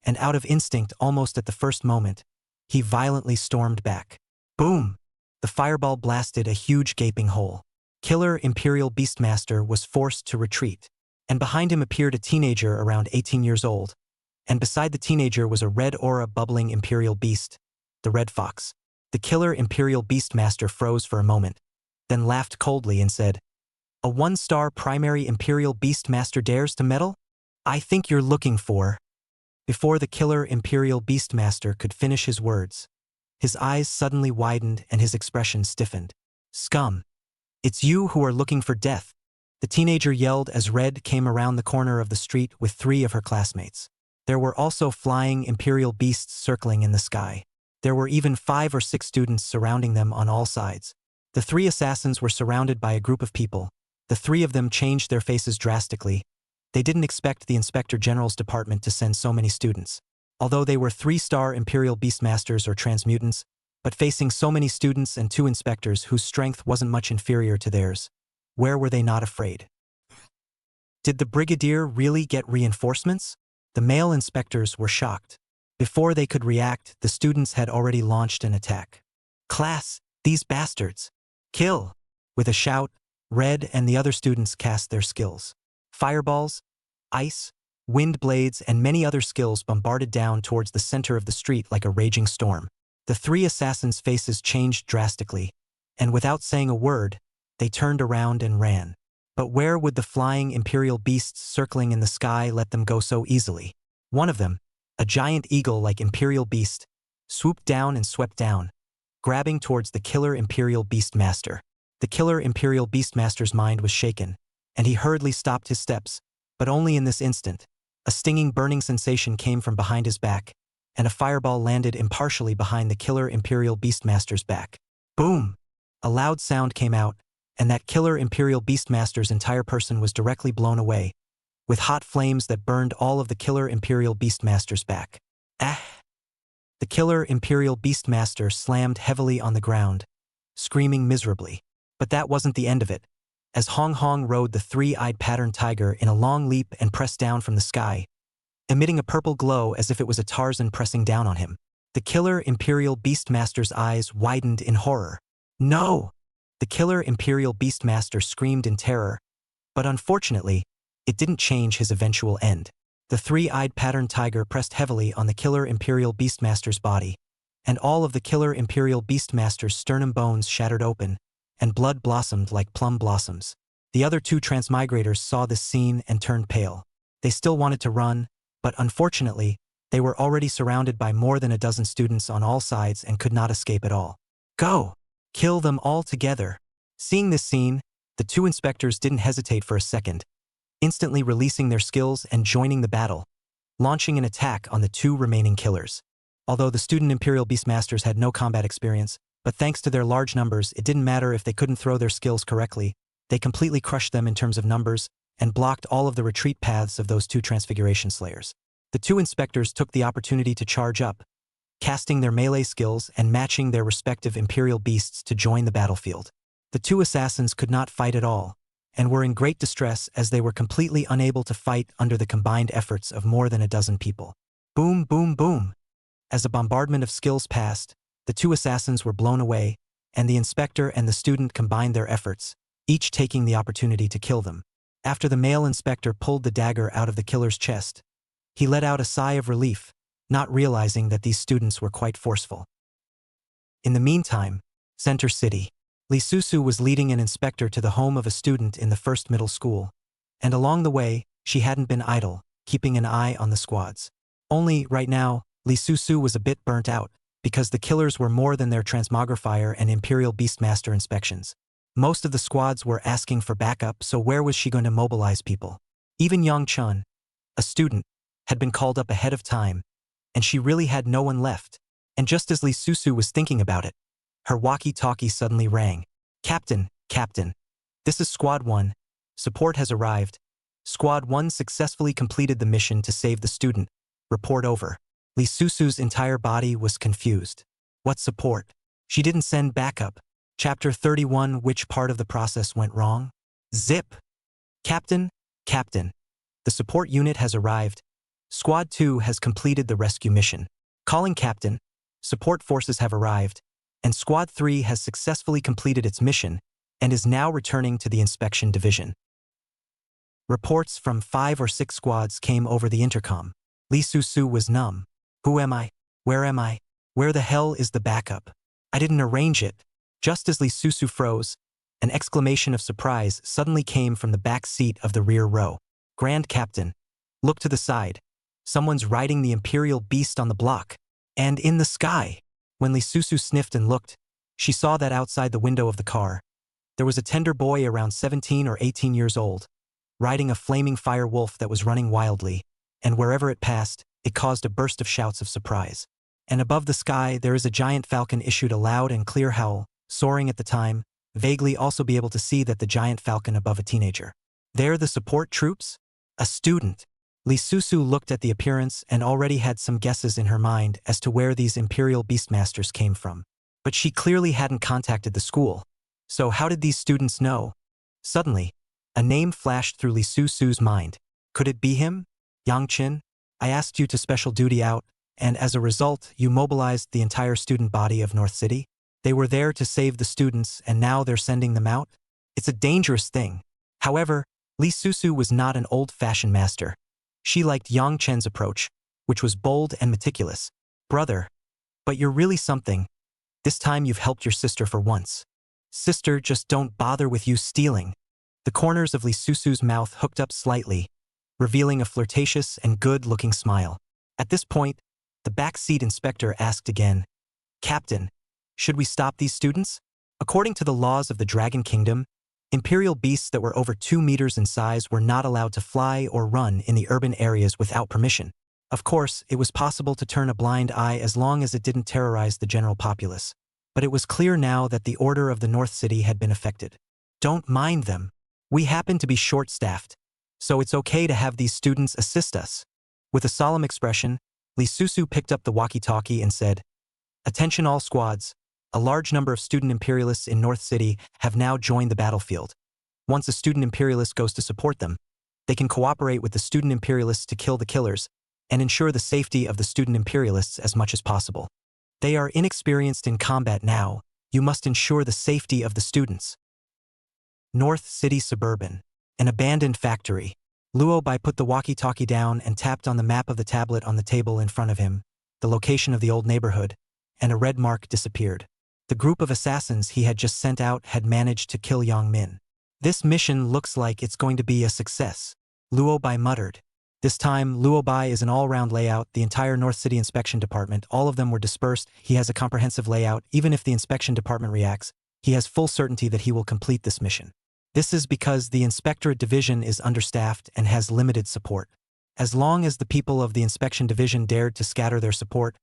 and out of instinct almost at the first moment, he violently stormed back. Boom! The fireball blasted a huge gaping hole. Killer Imperial Beastmaster was forced to retreat, and behind him appeared a teenager around 18 years old, and beside the teenager was a red aura bubbling Imperial Beast, the Red Fox. The killer Imperial Beastmaster froze for a moment, then laughed coldly and said, A 1-star primary Imperial Beastmaster dares to meddle? I think you're looking for... Before the killer Imperial Beastmaster could finish his words, his eyes suddenly widened and his expression stiffened. Scum! It's you who are looking for death, the teenager yelled as Red came around the corner of the street with 3 of her classmates. There were also flying Imperial beasts circling in the sky. There were even 5 or 6 students surrounding them on all sides. The 3 assassins were surrounded by a group of people. The 3 of them changed their faces drastically, They didn't expect the Inspector General's department to send so many students. Although they were 3-star Imperial Beastmasters or Transmutants, but facing so many students and 2 inspectors whose strength wasn't much inferior to theirs, where were they not afraid? Did the Brigadier really get reinforcements? The male inspectors were shocked. Before they could react, the students had already launched an attack. Class, these bastards! Kill! With a shout, Red and the other students cast their skills. Fireballs, ice, wind blades, and many other skills bombarded down towards the center of the street like a raging storm. The 3 assassins' faces changed drastically, and without saying a word, they turned around and ran. But where would the flying Imperial beasts circling in the sky let them go so easily? One of them, a giant eagle like Imperial beast, swooped down and swept down, grabbing towards the killer Imperial Beastmaster. The killer Imperial Beastmaster's mind was shaken, and he hurriedly stopped his steps, but only in this instant. A stinging burning sensation came from behind his back, and a fireball landed impartially behind the killer Imperial Beastmaster's back. Boom! A loud sound came out, and that killer Imperial Beastmaster's entire person was directly blown away, with hot flames that burned all of the killer Imperial Beastmaster's back. Ah! The killer Imperial Beastmaster slammed heavily on the ground, screaming miserably. But that wasn't the end of it. As Hong Hong rode the 3-eyed pattern tiger in a long leap and pressed down from the sky, emitting a purple glow as if it was a Tarzan pressing down on him. The killer Imperial Beastmaster's eyes widened in horror. No! The killer Imperial Beastmaster screamed in terror, but unfortunately, it didn't change his eventual end. The 3-eyed pattern tiger pressed heavily on the killer Imperial Beastmaster's body, and all of the killer Imperial Beastmaster's sternum bones shattered open, and blood blossomed like plum blossoms. The other 2 transmigrators saw this scene and turned pale. They still wanted to run, but unfortunately, they were already surrounded by more than a dozen students on all sides and could not escape at all. Go! Kill them all together! Seeing this scene, the 2 inspectors didn't hesitate for a second, instantly releasing their skills and joining the battle, launching an attack on the 2 remaining killers. Although the student Imperial Beastmasters had no combat experience, but thanks to their large numbers, it didn't matter if they couldn't throw their skills correctly. They completely crushed them in terms of numbers and blocked all of the retreat paths of those 2 Transfiguration Slayers. The 2 inspectors took the opportunity to charge up, casting their melee skills and matching their respective Imperial beasts to join the battlefield. The 2 assassins could not fight at all, and were in great distress as they were completely unable to fight under the combined efforts of more than a dozen people. Boom, boom, boom! As a bombardment of skills passed, the 2 assassins were blown away, and the inspector and the student combined their efforts, each taking the opportunity to kill them. After the male inspector pulled the dagger out of the killer's chest, he let out a sigh of relief, not realizing that these students were quite forceful. In the meantime, Center City. Lee Susu was leading an inspector to the home of a student in the first middle school, and along the way, she hadn't been idle, keeping an eye on the squads. Only, right now, Lee Susu was a bit burnt out, because the killers were more than their transmogrifier and Imperial Beastmaster inspections. Most of the squads were asking for backup, so where was she going to mobilize people? Even Yang Chun, a student, had been called up ahead of time, and she really had no one left. And just as Lee Susu was thinking about it, her walkie-talkie suddenly rang. Captain, Captain. This is Squad 1. Support has arrived. Squad 1 successfully completed the mission to save the student. Report over. Lee Susu's entire body was confused. What support? She didn't send backup. Chapter 31. Which part of the process went wrong? Zip! Captain, Captain. The support unit has arrived. Squad 2 has completed the rescue mission. Calling Captain. Support forces have arrived, and Squad 3 has successfully completed its mission and is now returning to the inspection division. Reports from 5 or 6 squads came over the intercom. Lee Susu was numb. Who am I? Where am I? Where the hell is the backup? I didn't arrange it. Just as Lee Susu froze, an exclamation of surprise suddenly came from the back seat of the rear row. Grand Captain, look to the side. Someone's riding the Imperial beast on the block. And in the sky. When Lee Susu sniffed and looked, she saw that outside the window of the car, there was a tender boy around 17 or 18 years old, riding a flaming fire wolf that was running wildly, and wherever it passed, it caused a burst of shouts of surprise. And above the sky, there is a giant falcon issued a loud and clear howl, soaring at the time, vaguely also be able to see that the giant falcon above a teenager. They're the support troops? A student. Li Susu looked at the appearance and already had some guesses in her mind as to where these Imperial Beastmasters came from. But she clearly hadn't contacted the school. So how did these students know? Suddenly, a name flashed through Li Susu's mind. Could it be him? Yang Qin? I asked you to special duty out, and as a result, you mobilized the entire student body of North City? They were there to save the students and now they're sending them out? It's a dangerous thing. However, Li Susu was not an old-fashioned master. She liked Yang Chen's approach, which was bold and meticulous. Brother, but you're really something. This time you've helped your sister for once. Sister, just don't bother with you stealing. The corners of Li Susu's mouth hooked up slightly, revealing a flirtatious and good-looking smile. At this point, the backseat inspector asked again, Captain, should we stop these students? According to the laws of the Dragon Kingdom, Imperial beasts that were over 2 meters in size were not allowed to fly or run in the urban areas without permission. Of course, it was possible to turn a blind eye as long as it didn't terrorize the general populace. But it was clear now that the order of the North City had been affected. Don't mind them. We happen to be short-staffed, so it's okay to have these students assist us. With a solemn expression, Li Susu picked up the walkie-talkie and said, Attention all squads. A large number of student imperialists in North City have now joined the battlefield. Once a student imperialist goes to support them, they can cooperate with the student imperialists to kill the killers and ensure the safety of the student imperialists as much as possible. They are inexperienced in combat now. You must ensure the safety of the students. North City Suburban. An abandoned factory. Luo Bai put the walkie-talkie down and tapped on the map of the tablet on the table in front of him, the location of the old neighborhood, and a red mark disappeared. The group of assassins he had just sent out had managed to kill Yang Min. This mission looks like it's going to be a success, Luo Bai muttered. This time, Luo Bai is an all-round layout, the entire North City Inspection Department, all of them were dispersed, he has a comprehensive layout, even if the Inspection Department reacts, he has full certainty that he will complete this mission. This is because the Inspectorate Division is understaffed and has limited support. As long as the people of the Inspection Division dared to scatter their support,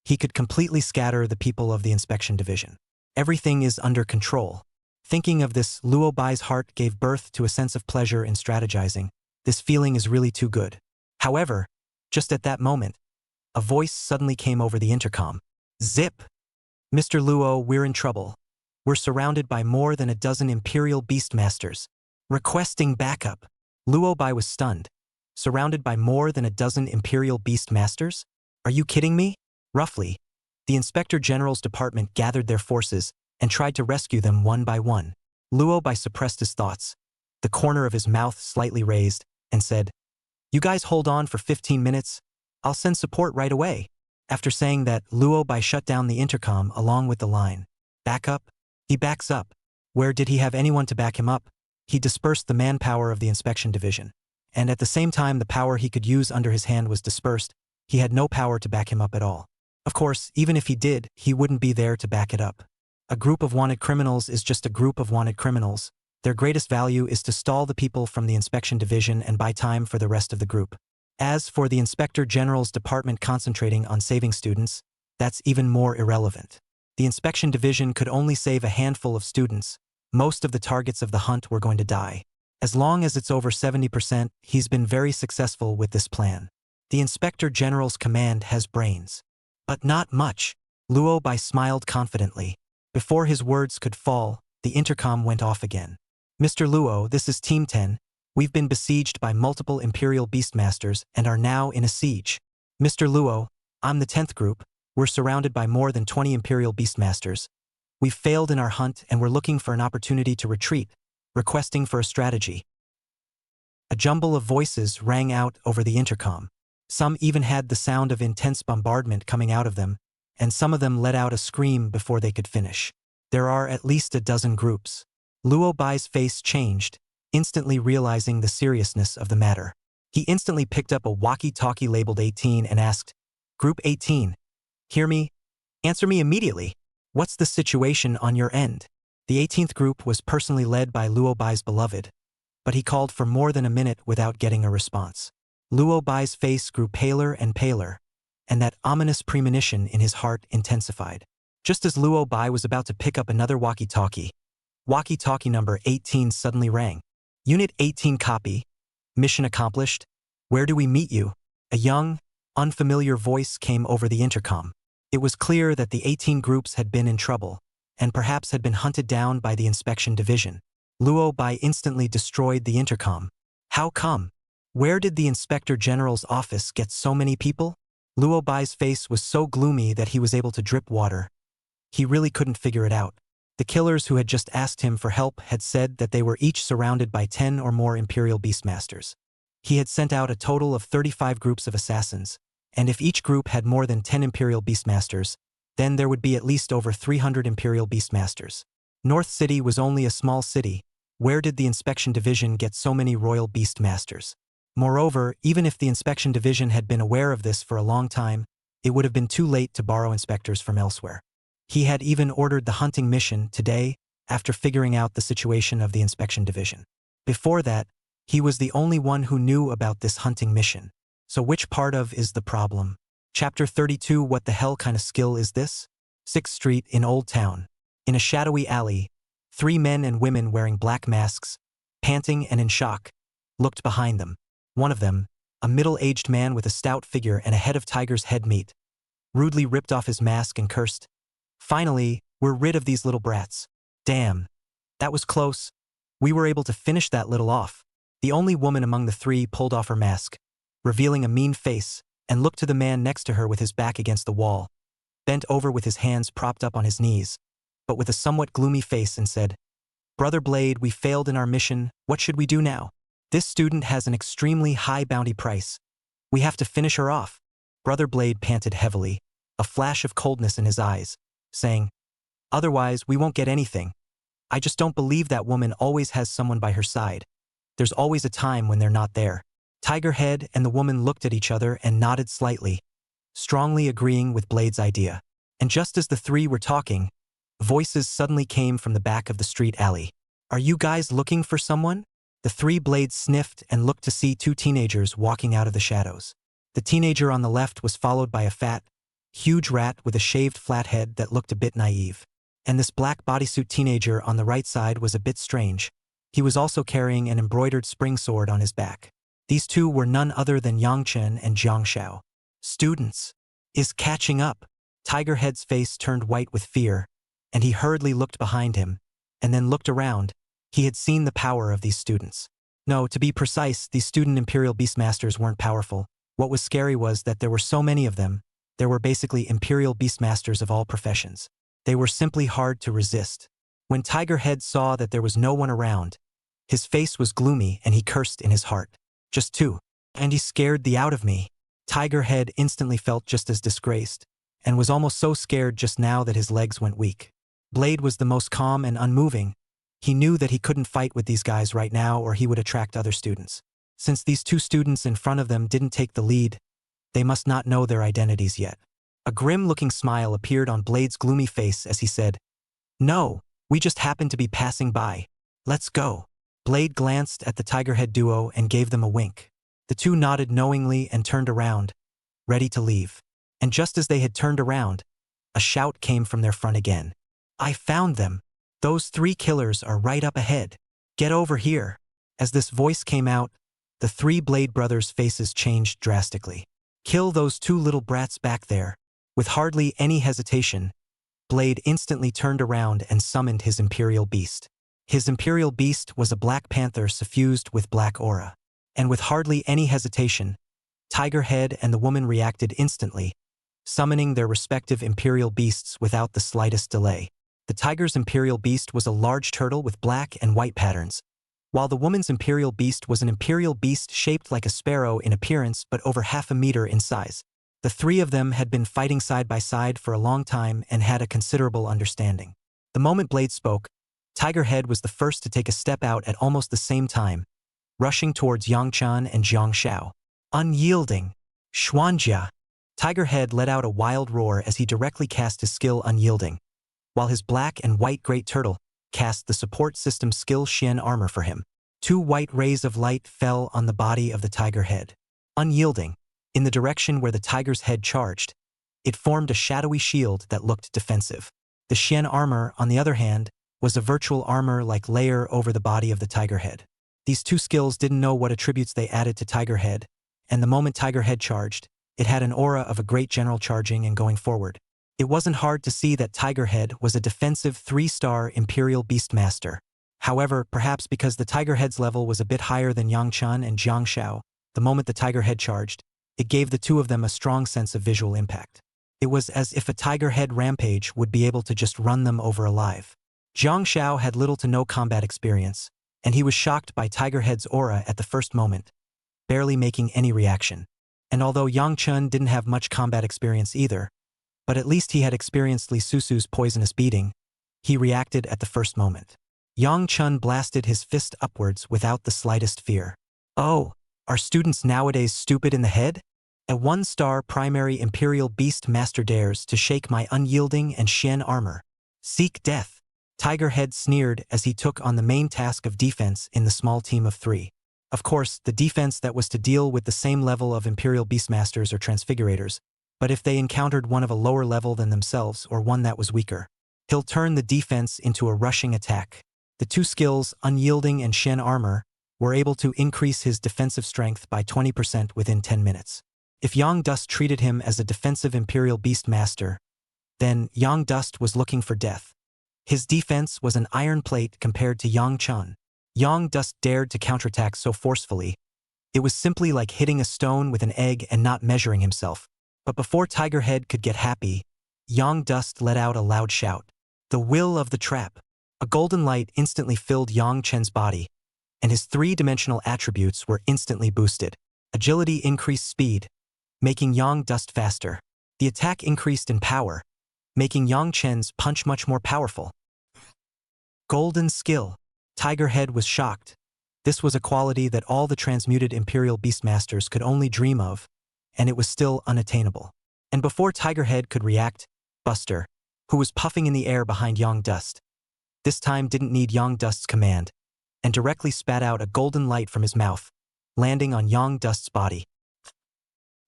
he could completely scatter the people of the Inspection Division. Everything is under control. Thinking of this, Luo Bai's heart gave birth to a sense of pleasure in strategizing. This feeling is really too good. However, just at that moment, a voice suddenly came over the intercom. Zip! Mr. Luo, we're in trouble. We're surrounded by more than a dozen Imperial Beastmasters. Requesting backup. Luo Bai was stunned. Surrounded by more than a dozen Imperial Beastmasters? Are you kidding me? Roughly, the Inspector General's department gathered their forces and tried to rescue them one by one. Luo Bai suppressed his thoughts, the corner of his mouth slightly raised, and said, You guys hold on for 15 minutes. I'll send support right away. After saying that, Luo Bai shut down the intercom along with the line. Backup? He backs up. Where did he have anyone to back him up? He dispersed the manpower of the inspection division. And at the same time the power he could use under his hand was dispersed, he had no power to back him up at all. Of course, even if he did, he wouldn't be there to back it up. A group of wanted criminals is just a group of wanted criminals. Their greatest value is to stall the people from the inspection division and buy time for the rest of the group. As for the Inspector General's department concentrating on saving students, that's even more irrelevant. The inspection division could only save a handful of students. Most of the targets of the hunt were going to die. As long as it's over 70%, he's been very successful with this plan. The Inspector General's command has brains. But not much. Luo Bai smiled confidently. Before his words could fall, the intercom went off again. Mr. Luo, this is Team 10. We've been besieged by multiple Imperial Beastmasters and are now in a siege. Mr. Luo, I'm the 10th group. We're surrounded by more than 20 Imperial Beastmasters. We've failed in our hunt and we're looking for an opportunity to retreat, requesting for a strategy. A jumble of voices rang out over the intercom. Some even had the sound of intense bombardment coming out of them, and some of them let out a scream before they could finish. There are at least a dozen groups. Luo Bai's face changed, instantly realizing the seriousness of the matter. He instantly picked up a walkie-talkie labeled 18 and asked, Group 18, hear me? Answer me immediately. What's the situation on your end? The 18th group was personally led by Luo Bai's beloved, but he called for more than a minute without getting a response. Luo Bai's face grew paler and paler, and that ominous premonition in his heart intensified. Just as Luo Bai was about to pick up another walkie-talkie number 18 suddenly rang. Unit 18 copy. Mission accomplished. Where do we meet you? A young, unfamiliar voice came over the intercom. It was clear that the 18 groups had been in trouble, and perhaps had been hunted down by the inspection division. Luo Bai instantly destroyed the intercom. How come? Where did the Inspector General's office get so many people? Luo Bai's face was so gloomy that he was able to drip water. He really couldn't figure it out. The killers who had just asked him for help had said that they were each surrounded by 10 or more Imperial Beastmasters. He had sent out a total of 35 groups of assassins, and if each group had more than 10 Imperial Beastmasters, then there would be at least over 300 Imperial Beastmasters. North City was only a small city. Where did the Inspection Division get so many Royal Beastmasters? Moreover, even if the Inspection Division had been aware of this for a long time, it would have been too late to borrow inspectors from elsewhere. He had even ordered the hunting mission today after figuring out the situation of the Inspection Division. Before that, he was the only one who knew about this hunting mission. So which part of is the problem? Chapter 32. What the hell kind of skill is this? 6th Street in Old Town. In a shadowy alley, 3 men and women wearing black masks, panting and in shock, looked behind them. One of them, a middle-aged man with a stout figure and a head of tiger's head meat, rudely ripped off his mask and cursed. Finally, we're rid of these little brats. Damn. That was close. We were able to finish that little off. The only woman among the 3 pulled off her mask, revealing a mean face, and looked to the man next to her with his back against the wall, bent over with his hands propped up on his knees, but with a somewhat gloomy face, and said, "Brother Blade, we failed in our mission. What should we do now? This student has an extremely high bounty price. We have to finish her off." Brother Blade panted heavily, a flash of coldness in his eyes, saying, "Otherwise, we won't get anything. I just don't believe that woman always has someone by her side. There's always a time when they're not there." Tigerhead and the woman looked at each other and nodded slightly, strongly agreeing with Blade's idea. And just as the 3 were talking, voices suddenly came from the back of the street alley. "Are you guys looking for someone?" The 3 Blades sniffed and looked to see 2 teenagers walking out of the shadows. The teenager on the left was followed by a fat, huge rat with a shaved flat head that looked a bit naive. And this black bodysuit teenager on the right side was a bit strange. He was also carrying an embroidered spring sword on his back. These 2 were none other than Yang Chen and Jiang Xiao. "Students is catching up." Tigerhead's face turned white with fear, and he hurriedly looked behind him, and then looked around. He had seen the power of these students. No, to be precise, these student Imperial Beastmasters weren't powerful. What was scary was that there were so many of them. There were basically Imperial Beastmasters of all professions. They were simply hard to resist. When Tigerhead saw that there was no one around, his face was gloomy and he cursed in his heart. "Just 2. And he scared the out of me." Tigerhead instantly felt just as disgraced, and was almost so scared just now that his legs went weak. Blade was the most calm and unmoving. He knew that he couldn't fight with these guys right now or he would attract other students. Since these 2 students in front of them didn't take the lead, they must not know their identities yet. A grim-looking smile appeared on Blade's gloomy face as he said, "No, we just happened to be passing by. Let's go." Blade glanced at the Tigerhead duo and gave them a wink. The 2 nodded knowingly and turned around, ready to leave. And just as they had turned around, a shout came from their front again. "I found them. Those 3 killers are right up ahead. Get over here." As this voice came out, the 3 Blade brothers' faces changed drastically. "Kill those 2 little brats back there." With hardly any hesitation, Blade instantly turned around and summoned his Imperial Beast. His Imperial Beast was a black panther suffused with black aura. And with hardly any hesitation, Tigerhead and the woman reacted instantly, summoning their respective Imperial Beasts without the slightest delay. The tiger's Imperial Beast was a large turtle with black and white patterns, while the woman's Imperial Beast was an Imperial Beast shaped like a sparrow in appearance but over half a meter in size. The 3 of them had been fighting side by side for a long time and had a considerable understanding. The moment Blade spoke, Tigerhead was the first to take a step out at almost the same time, rushing towards Yang Chen and Jiang Xiao. "Unyielding. Xuanjia." Tigerhead let out a wild roar as he directly cast his skill Unyielding, while his black and white great turtle cast the support system skill Xian Armor for him. 2 white rays of light fell on the body of the Tigerhead. Unyielding, in the direction where the tiger's head charged, it formed a shadowy shield that looked defensive. The Xian Armor, on the other hand, was a virtual armor-like layer over the body of the Tigerhead. These two skills didn't know what attributes they added to Tiger Head, and the moment Tiger Head charged, it had an aura of a great general charging and going forward. It wasn't hard to see that Tiger Head was a defensive 3-star Imperial Beastmaster. However, perhaps because the Tiger Head's level was a bit higher than Yang Chun and Jiang Xiao, the moment the Tiger Head charged, it gave the two of them a strong sense of visual impact. It was as if a Tiger Head rampage would be able to just run them over alive. Jiang Xiao had little to no combat experience, and he was shocked by Tiger Head's aura at the first moment, barely making any reaction. And although Yang Chun didn't have much combat experience either, but at least he had experienced Li Susu's poisonous beating, he reacted at the first moment. Yang Chun blasted his fist upwards without the slightest fear. Oh, are students nowadays stupid in the head? A 1-star primary Imperial Beast Master dares to shake my unyielding and Xian armor. Seek death. Tiger Head sneered as he took on the main task of defense in the small team of 3. Of course, the defense that was to deal with the same level of Imperial Beastmasters or Transfigurators, but if they encountered one of a lower level than themselves or one that was weaker, he'll turn the defense into a rushing attack. The two skills, Unyielding and Shen Armor, were able to increase his defensive strength by 20% within 10 minutes. If Yang Dust treated him as a defensive Imperial Beastmaster, then Yang Dust was looking for death. His defense was an iron plate compared to Yang Chun. Yang Dust dared to counterattack so forcefully. It was simply like hitting a stone with an egg and not measuring himself. But before Tiger Head could get happy, Yang Dust let out a loud shout. The will of the trap. A golden light instantly filled Yang Chen's body, and his 3-dimensional attributes were instantly boosted. Agility increased speed, making Yang Dust faster. The attack increased in power, making Yang Chen's punch much more powerful. Golden skill. Tiger Head was shocked. This was a quality that all the transmuted Imperial Beastmasters could only dream of, and it was still unattainable. And before Tiger Head could react, Buster, who was puffing in the air behind Yang Dust, this time didn't need Yang Dust's command, and directly spat out a golden light from his mouth, landing on Yang Dust's body.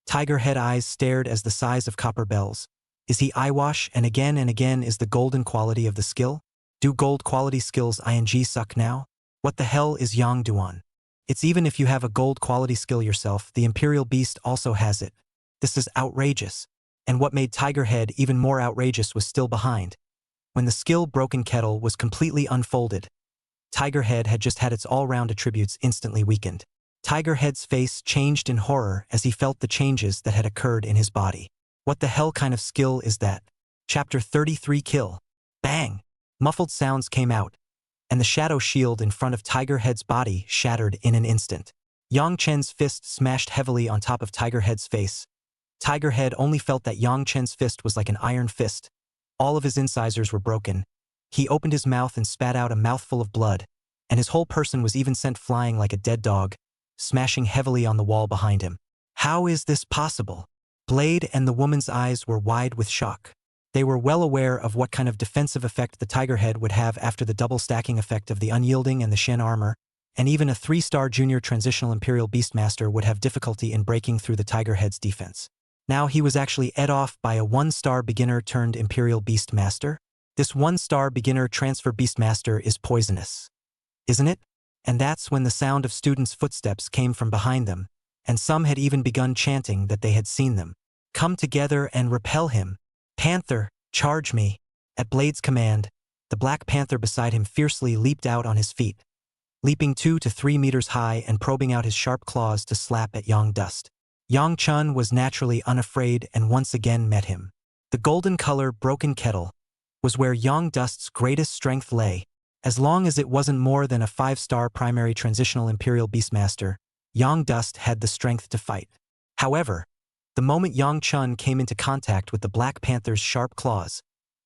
Tiger Head eyes stared as the size of copper bells. Is he eyewash and again is the golden quality of the skill? Do gold quality skills ing suck now? What the hell is Yang Duan? It's even if you have a gold quality skill yourself, the Imperial Beast also has it. This is outrageous. And what made Tiger Head even more outrageous was still behind. When the skill Broken Kettle was completely unfolded, Tiger Head had just had its all-round attributes instantly weakened. Tiger Head's face changed in horror as he felt the changes that had occurred in his body. What the hell kind of skill is that? Chapter 33 Kill. Bang! Muffled sounds came out, and the shadow shield in front of Tiger Head's body shattered in an instant. Yang Chen's fist smashed heavily on top of Tiger Head's face. Tiger Head only felt that Yang Chen's fist was like an iron fist. All of his incisors were broken. He opened his mouth and spat out a mouthful of blood, and his whole person was even sent flying like a dead dog, smashing heavily on the wall behind him. How is this possible? Blade and the woman's eyes were wide with shock. They were well aware of what kind of defensive effect the Tiger Head would have after the double stacking effect of the Unyielding and the Shen Armor, and even a 3-star junior transitional Imperial Beastmaster would have difficulty in breaking through the Tiger Head's defense. Now he was actually ed off by a 1-star beginner turned Imperial Beastmaster. This 1-star beginner transfer Beastmaster is poisonous, isn't it? And that's when the sound of students' footsteps came from behind them, and some had even begun chanting that they had seen them. Come together and repel him. Panther, charge me. At Blade's command, the Black Panther beside him fiercely leaped out on his feet, leaping 2 to 3 meters high and probing out his sharp claws to slap at Yang Dust. Yang Chun was naturally unafraid and once again met him. The golden color Broken Kettle was where Yang Dust's greatest strength lay. As long as it wasn't more than a 5-star primary transitional Imperial Beastmaster, Yang Dust had the strength to fight. However, the moment Yang Chun came into contact with the Black Panther's sharp claws,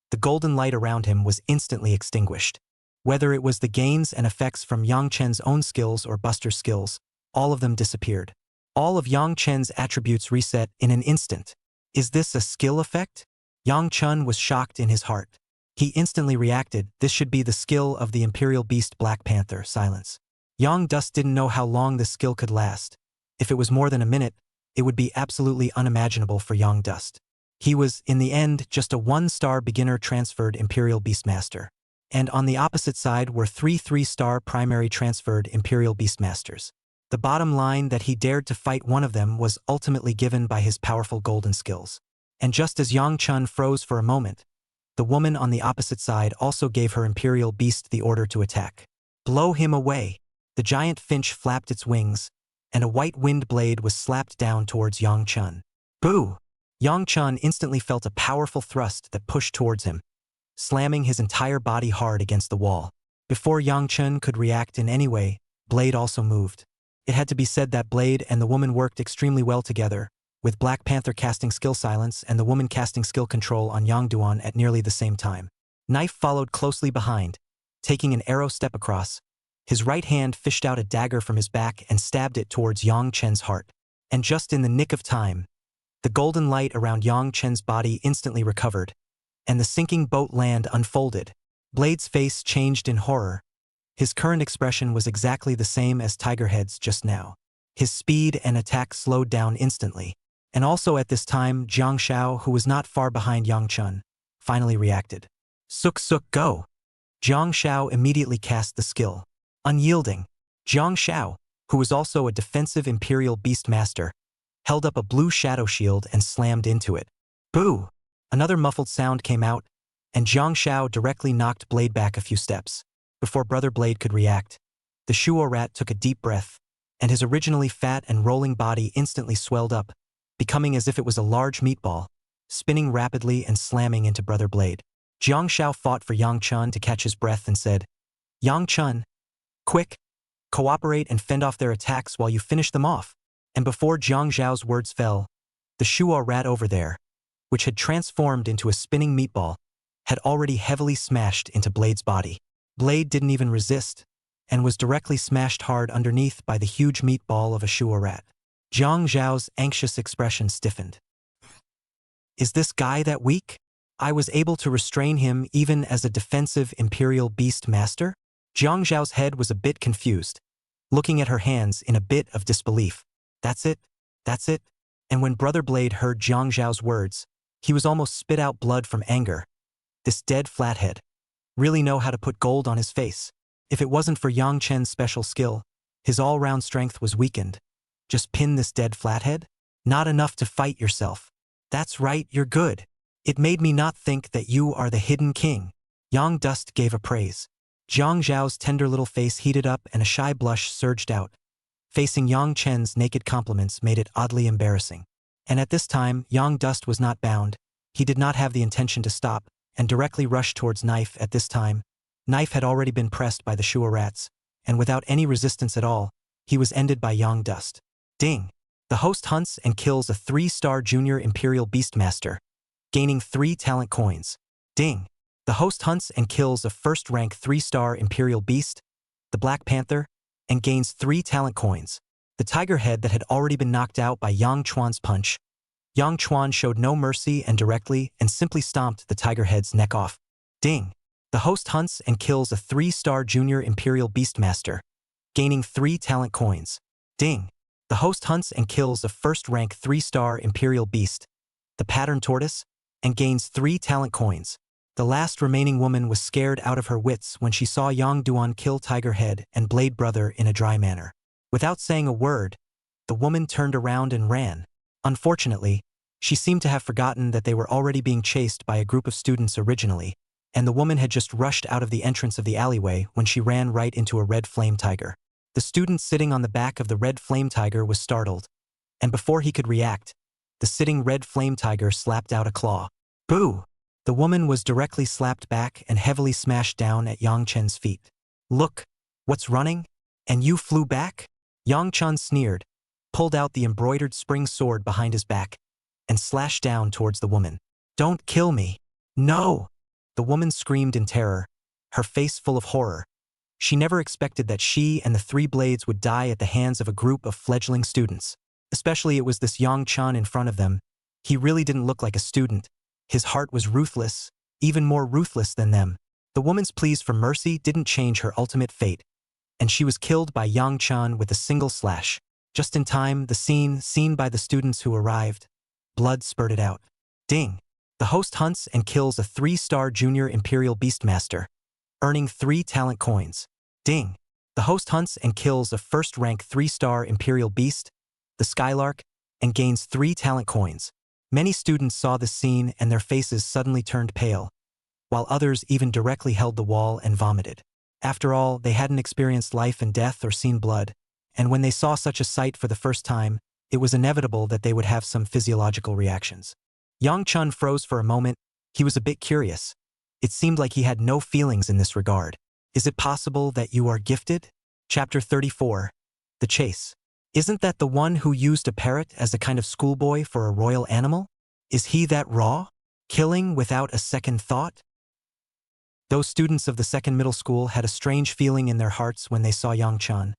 the golden light around him was instantly extinguished. Whether it was the gains and effects from Yang Chen's own skills or Buster's skills, all of them disappeared. All of Yang Chen's attributes reset in an instant. Is this a skill effect? Yang Chun was shocked in his heart. He instantly reacted, this should be the skill of the Imperial Beast Black Panther. Silence. Yang Dust didn't know how long this skill could last. If it was more than a minute, it would be absolutely unimaginable for Yang Dust. He was, in the end, just a 1-star beginner transferred Imperial Beastmaster. and on the opposite side were 3 3-star primary transferred Imperial Beastmasters. The bottom line that he dared to fight one of them was ultimately given by his powerful golden skills. And just as Yang Chun froze for a moment, the woman on the opposite side also gave her Imperial Beast the order to attack. Blow him away! The giant finch flapped its wings, and a white wind blade was slapped down towards Yang Chun. Boo! Yang Chun instantly felt a powerful thrust that pushed towards him, slamming his entire body hard against the wall. Before Yang Chun could react in any way, Blade also moved. It had to be said that Blade and the woman worked extremely well together, with Black Panther casting skill silence and the woman casting skill control on Yang Duan at nearly the same time. Knife followed closely behind, taking an arrow step across. His right hand fished out a dagger from his back and stabbed it towards Yang Chen's heart. And just in the nick of time, the golden light around Yang Chen's body instantly recovered, and the sinking boat land unfolded. Blade's face changed in horror. His current expression was exactly the same as Tigerhead's just now. His speed and attack slowed down instantly. And also at this time, Jiang Shao, who was not far behind Yang Chun, finally reacted. Suk Suk Go! Jiang Shao immediately cast the skill. Unyielding, Jiang Shao, who was also a defensive Imperial Beastmaster, held up a blue shadow shield and slammed into it. Boo! Another muffled sound came out, and Jiang Shao directly knocked Blade back a few steps. Before Brother Blade could react, the Shuo rat took a deep breath, and his originally fat and rolling body instantly swelled up, becoming as if it was a large meatball, spinning rapidly and slamming into Brother Blade. Jiang Shao fought for Yang Chun to catch his breath and said, Yang Chun, quick, cooperate and fend off their attacks while you finish them off. And before Jiang Zhao's words fell, the Shuo rat over there, which had transformed into a spinning meatball, had already heavily smashed into Blade's body. Blade didn't even resist, and was directly smashed hard underneath by the huge meatball of a Shuo rat. Jiang Zhao's anxious expression stiffened. Is this guy that weak? I was able to restrain him even as a defensive Imperial Beast Master? Jiang Zhao's head was a bit confused, looking at her hands in a bit of disbelief. That's it? That's it? And when Brother Blade heard Jiang Zhao's words, he was almost spit out blood from anger. This dead flathead really know how to put gold on his face. If it wasn't for Yang Chen's special skill, his all-round strength was weakened. Just pin this dead flathead? Not enough to fight yourself. That's right, you're good. It made me not think that you are the hidden king. Yang Dust gave a praise. Jiang Zhao's tender little face heated up and a shy blush surged out. Facing Yang Chen's naked compliments made it oddly embarrassing. And at this time, Yang Dust was not bound. He did not have the intention to stop, and directly rushed towards Knife at this time. Knife had already been pressed by the Shuo rats, and without any resistance at all, he was ended by Yang Dust. Ding! The host hunts and kills a 3-star junior Imperial Beastmaster, gaining 3 talent coins. Ding! The host hunts and kills a first-rank 3-star Imperial Beast, the Black Panther, and gains 3 talent coins. The tiger head that had already been knocked out by Yang Chuan's punch. Yang Chuan showed no mercy and directly and simply stomped the tiger head's neck off. Ding! The host hunts and kills a 3-star junior Imperial Beastmaster, gaining 3 talent coins. Ding! The host hunts and kills a first-rank 3-star Imperial Beast, the Pattern Tortoise, and gains 3 talent coins. The last remaining woman was scared out of her wits when she saw Yang Duan kill Tiger Head and Blade Brother in a dry manner. Without saying a word, the woman turned around and ran. Unfortunately, she seemed to have forgotten that they were already being chased by a group of students originally, and the woman had just rushed out of the entrance of the alleyway when she ran right into a red flame tiger. The student sitting on the back of the red flame tiger was startled, and before he could react, the sitting red flame tiger slapped out a claw. Boo! The woman was directly slapped back and heavily smashed down at Yang Chen's feet. Look, what's running? And you flew back? Yang Chen sneered, pulled out the embroidered spring sword behind his back, and slashed down towards the woman. Don't kill me. No! The woman screamed in terror, her face full of horror. She never expected that she and the 3 blades would die at the hands of a group of fledgling students. Especially it was this Yang Chen in front of them. He really didn't look like a student. His heart was ruthless, even more ruthless than them. The woman's pleas for mercy didn't change her ultimate fate, and she was killed by Yang Chen with a single slash. Just in time, the scene seen by the students who arrived. Blood spurted out. Ding! The host hunts and kills a 3-star junior Imperial Beastmaster, earning 3 talent coins. Ding! The host hunts and kills a first-rank 3-star Imperial Beast, the Skylark, and gains 3 talent coins. Many students saw this scene and their faces suddenly turned pale, while others even directly held the wall and vomited. After all, they hadn't experienced life and death or seen blood, and when they saw such a sight for the first time, it was inevitable that they would have some physiological reactions. Yang Chun froze for a moment. He was a bit curious. It seemed like he had no feelings in this regard. Is it possible that you are gifted? Chapter 34. The Chase. Isn't that the one who used a parrot as a kind of schoolboy for a royal animal? Is he that raw? Killing without a second thought? Those students of the second middle school had a strange feeling in their hearts when they saw Yang Chun.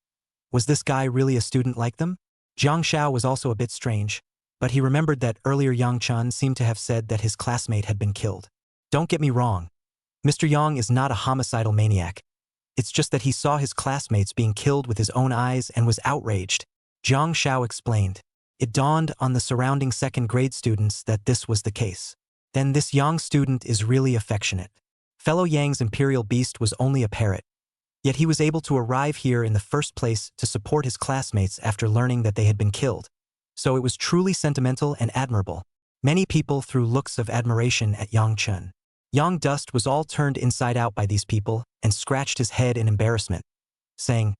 Was this guy really a student like them? Jiang Xiao was also a bit strange, but he remembered that earlier Yang Chun seemed to have said that his classmate had been killed. Don't get me wrong. Mr. Yang is not a homicidal maniac. It's just that he saw his classmates being killed with his own eyes and was outraged. Jiang Xiao explained. It dawned on the surrounding second-grade students that this was the case. Then this Yang student is really affectionate. Fellow Yang's Imperial Beast was only a parrot, yet he was able to arrive here in the first place to support his classmates after learning that they had been killed. So it was truly sentimental and admirable. Many people threw looks of admiration at Yang Chun. Yang Dust was all turned inside out by these people and scratched his head in embarrassment, saying,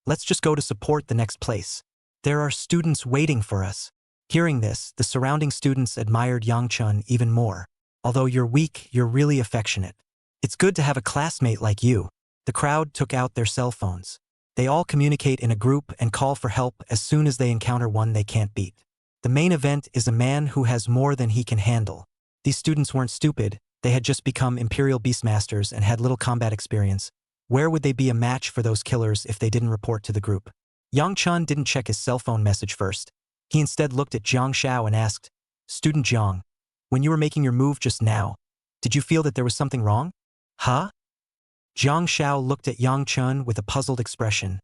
"Let's just go to support the next place. There are students waiting for us." Hearing this, the surrounding students admired Yang Chun even more. Although you're weak, you're really affectionate. It's good to have a classmate like you. The crowd took out their cell phones. They all communicate in a group and call for help as soon as they encounter one they can't beat. The main event is a man who has more than he can handle. These students weren't stupid. They had just become Imperial Beastmasters and had little combat experience. Where would they be a match for those killers if they didn't report to the group? Yang Chun didn't check his cell phone message first. He instead looked at Jiang Xiao and asked, "Student Jiang, when you were making your move just now, did you feel that there was something wrong?" "Huh?" Jiang Xiao looked at Yang Chun with a puzzled expression,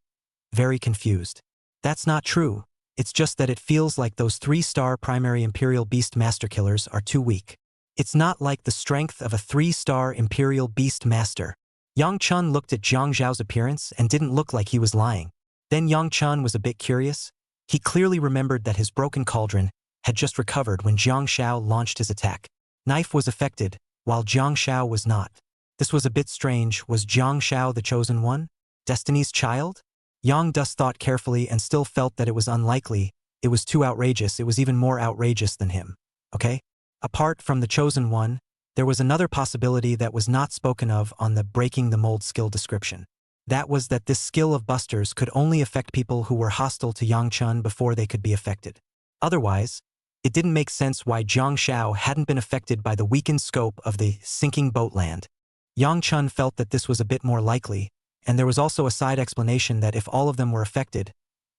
very confused. "That's not true. It's just that it feels like those 3-star primary Imperial Beast Master killers are too weak. It's not like the strength of a 3-star Imperial Beast Master." Yang Chun looked at Jiang Xiao's appearance and didn't look like he was lying. Then Yang Chun was a bit curious. He clearly remembered that his broken cauldron had just recovered when Jiang Xiao launched his attack. Knife was affected, while Jiang Xiao was not. This was a bit strange. Was Jiang Xiao the chosen one? Destiny's child? Yang Dust thought carefully and still felt that it was unlikely. It was too outrageous. It was even more outrageous than him. Okay? Apart from the chosen one, there was another possibility that was not spoken of on the breaking the mold skill description. That was that this skill of Busters could only affect people who were hostile to Yang Chun before they could be affected. Otherwise, it didn't make sense why Jiang Xiao hadn't been affected by the weakened scope of the sinking boat land. Yang Chun felt that this was a bit more likely, and there was also a side explanation that if all of them were affected,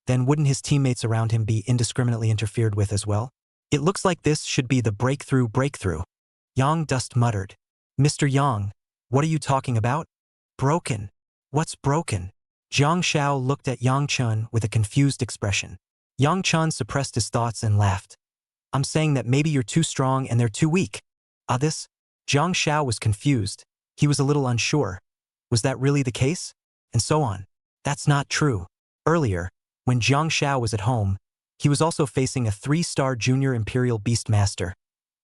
then wouldn't his teammates around him be indiscriminately interfered with as well? It looks like this should be the breakthrough. Yang Dust muttered. "Mr. Yang, what are you talking about? Broken? What's broken?" Jiang Xiao looked at Yang Chun with a confused expression. Yang Chun suppressed his thoughts and laughed. "I'm saying that maybe you're too strong and they're too weak." This? Jiang Xiao was confused. He was a little unsure. Was that really the case? And so on. That's not true. Earlier, when Jiang Xiao was at home, he was also facing a 3-star junior Imperial Beastmaster,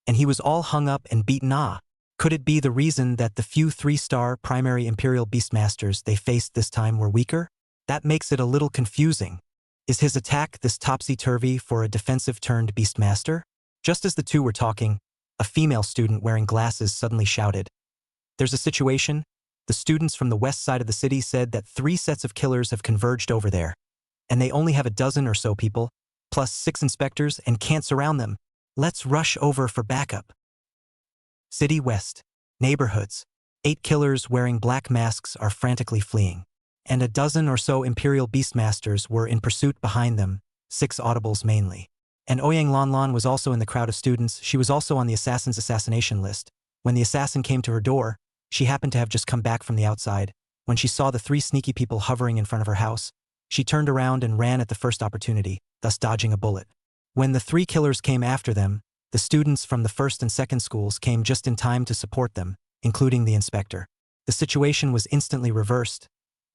and he was all hung up and beaten. Could it be the reason that the few 3-star primary Imperial Beastmasters they faced this time were weaker? That makes it a little confusing. Is his attack this topsy-turvy for a defensive-turned Beastmaster? Just as the two were talking, a female student wearing glasses suddenly shouted, "There's a situation." The students from the west side of the city said that 3 sets of killers have converged over there, and they only have a dozen or so people, plus 6 inspectors, and can't surround them. Let's rush over for backup. City West. Neighborhoods. 8 killers wearing black masks are frantically fleeing, and a dozen or so Imperial Beastmasters were in pursuit behind them, 6 audibles mainly. And Ouyang Lanlan was also in the crowd of students. She was also on the assassin's assassination list. When the assassin came to her door, she happened to have just come back from the outside. When she saw the 3 sneaky people hovering in front of her house, she turned around and ran at the first opportunity, thus dodging a bullet. When the 3 killers came after them, the students from the first and second schools came just in time to support them, including the inspector. The situation was instantly reversed,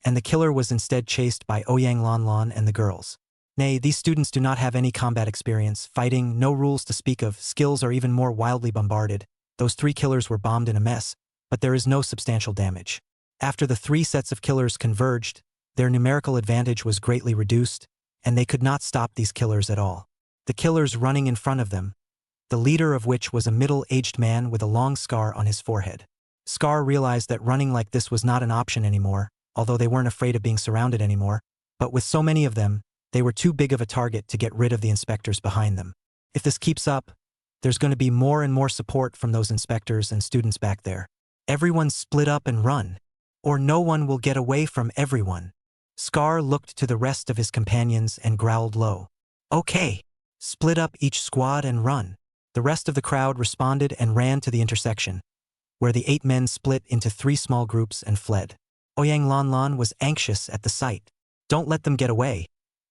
and the killer was instead chased by Yinglong and the girls. Nay, these students do not have any combat experience, fighting, no rules to speak of, skills are even more wildly bombarded. Those 3 killers were bombed in a mess, but there is no substantial damage. After the 3 sets of killers converged, their numerical advantage was greatly reduced, and they could not stop these killers at all. The killers running in front of them, the leader of which was a middle-aged man with a long scar on his forehead. Scar realized that running like this was not an option anymore, although they weren't afraid of being surrounded anymore, but with so many of them, they were too big of a target to get rid of the inspectors behind them. If this keeps up, there's going to be more and more support from those inspectors and students back there. Everyone split up and run, or no one will get away from everyone. Scar looked to the rest of his companions and growled low. Okay, split up each squad and run. The rest of the crowd responded and ran to the intersection, where the 8 men split into 3 small groups and fled. Yinglong was anxious at the sight. Don't let them get away.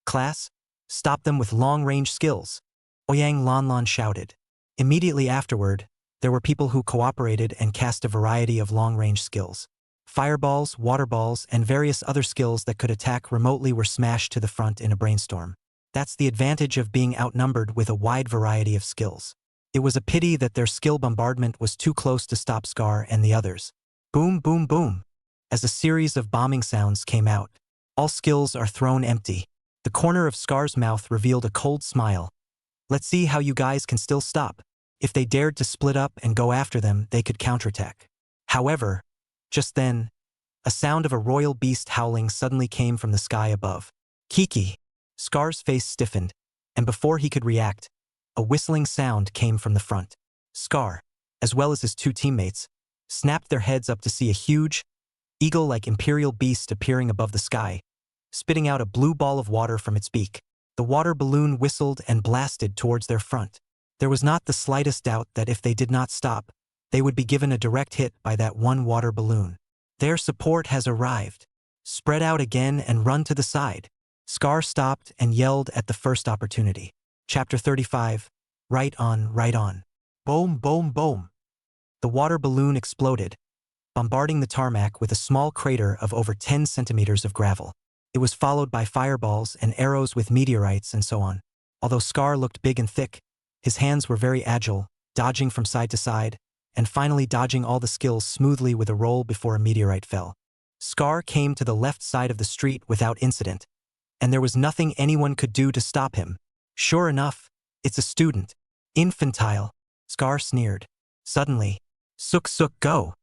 Class, stop them with long-range skills, Yinglong shouted. Immediately afterward, there were people who cooperated and cast a variety of long-range skills. Fireballs, water balls, and various other skills that could attack remotely were smashed to the front in a brainstorm. That's the advantage of being outnumbered with a wide variety of skills. It was a pity that their skill bombardment was too close to stop Scar and the others. Boom, boom, boom. As a series of bombing sounds came out, all skills are thrown empty. The corner of Scar's mouth revealed a cold smile. Let's see how you guys can still stop. If they dared to split up and go after them, they could counterattack. However, just then, a sound of a royal beast howling suddenly came from the sky above. Kiki! Scar's face stiffened, and before he could react, a whistling sound came from the front. Scar, as well as his 2 teammates, snapped their heads up to see a huge, eagle-like imperial beast appearing above the sky, spitting out a blue ball of water from its beak. The water balloon whistled and blasted towards their front. There was not the slightest doubt that if they did not stop, they would be given a direct hit by that one water balloon. Their support has arrived. Spread out again and run to the side. Scar stopped and yelled at the first opportunity. Chapter 35. Right on, right on. Boom, boom, boom. The water balloon exploded, bombarding the tarmac with a small crater of over 10 centimeters of gravel. It was followed by fireballs and arrows with meteorites and so on. Although Scar looked big and thick, his hands were very agile, dodging from side to side, and finally dodging all the skills smoothly with a roll before a meteorite fell. Scar came to the left side of the street without incident, and there was nothing anyone could do to stop him. Sure enough, it's a student. Infantile, Scar sneered. Suddenly, "Sook sook go."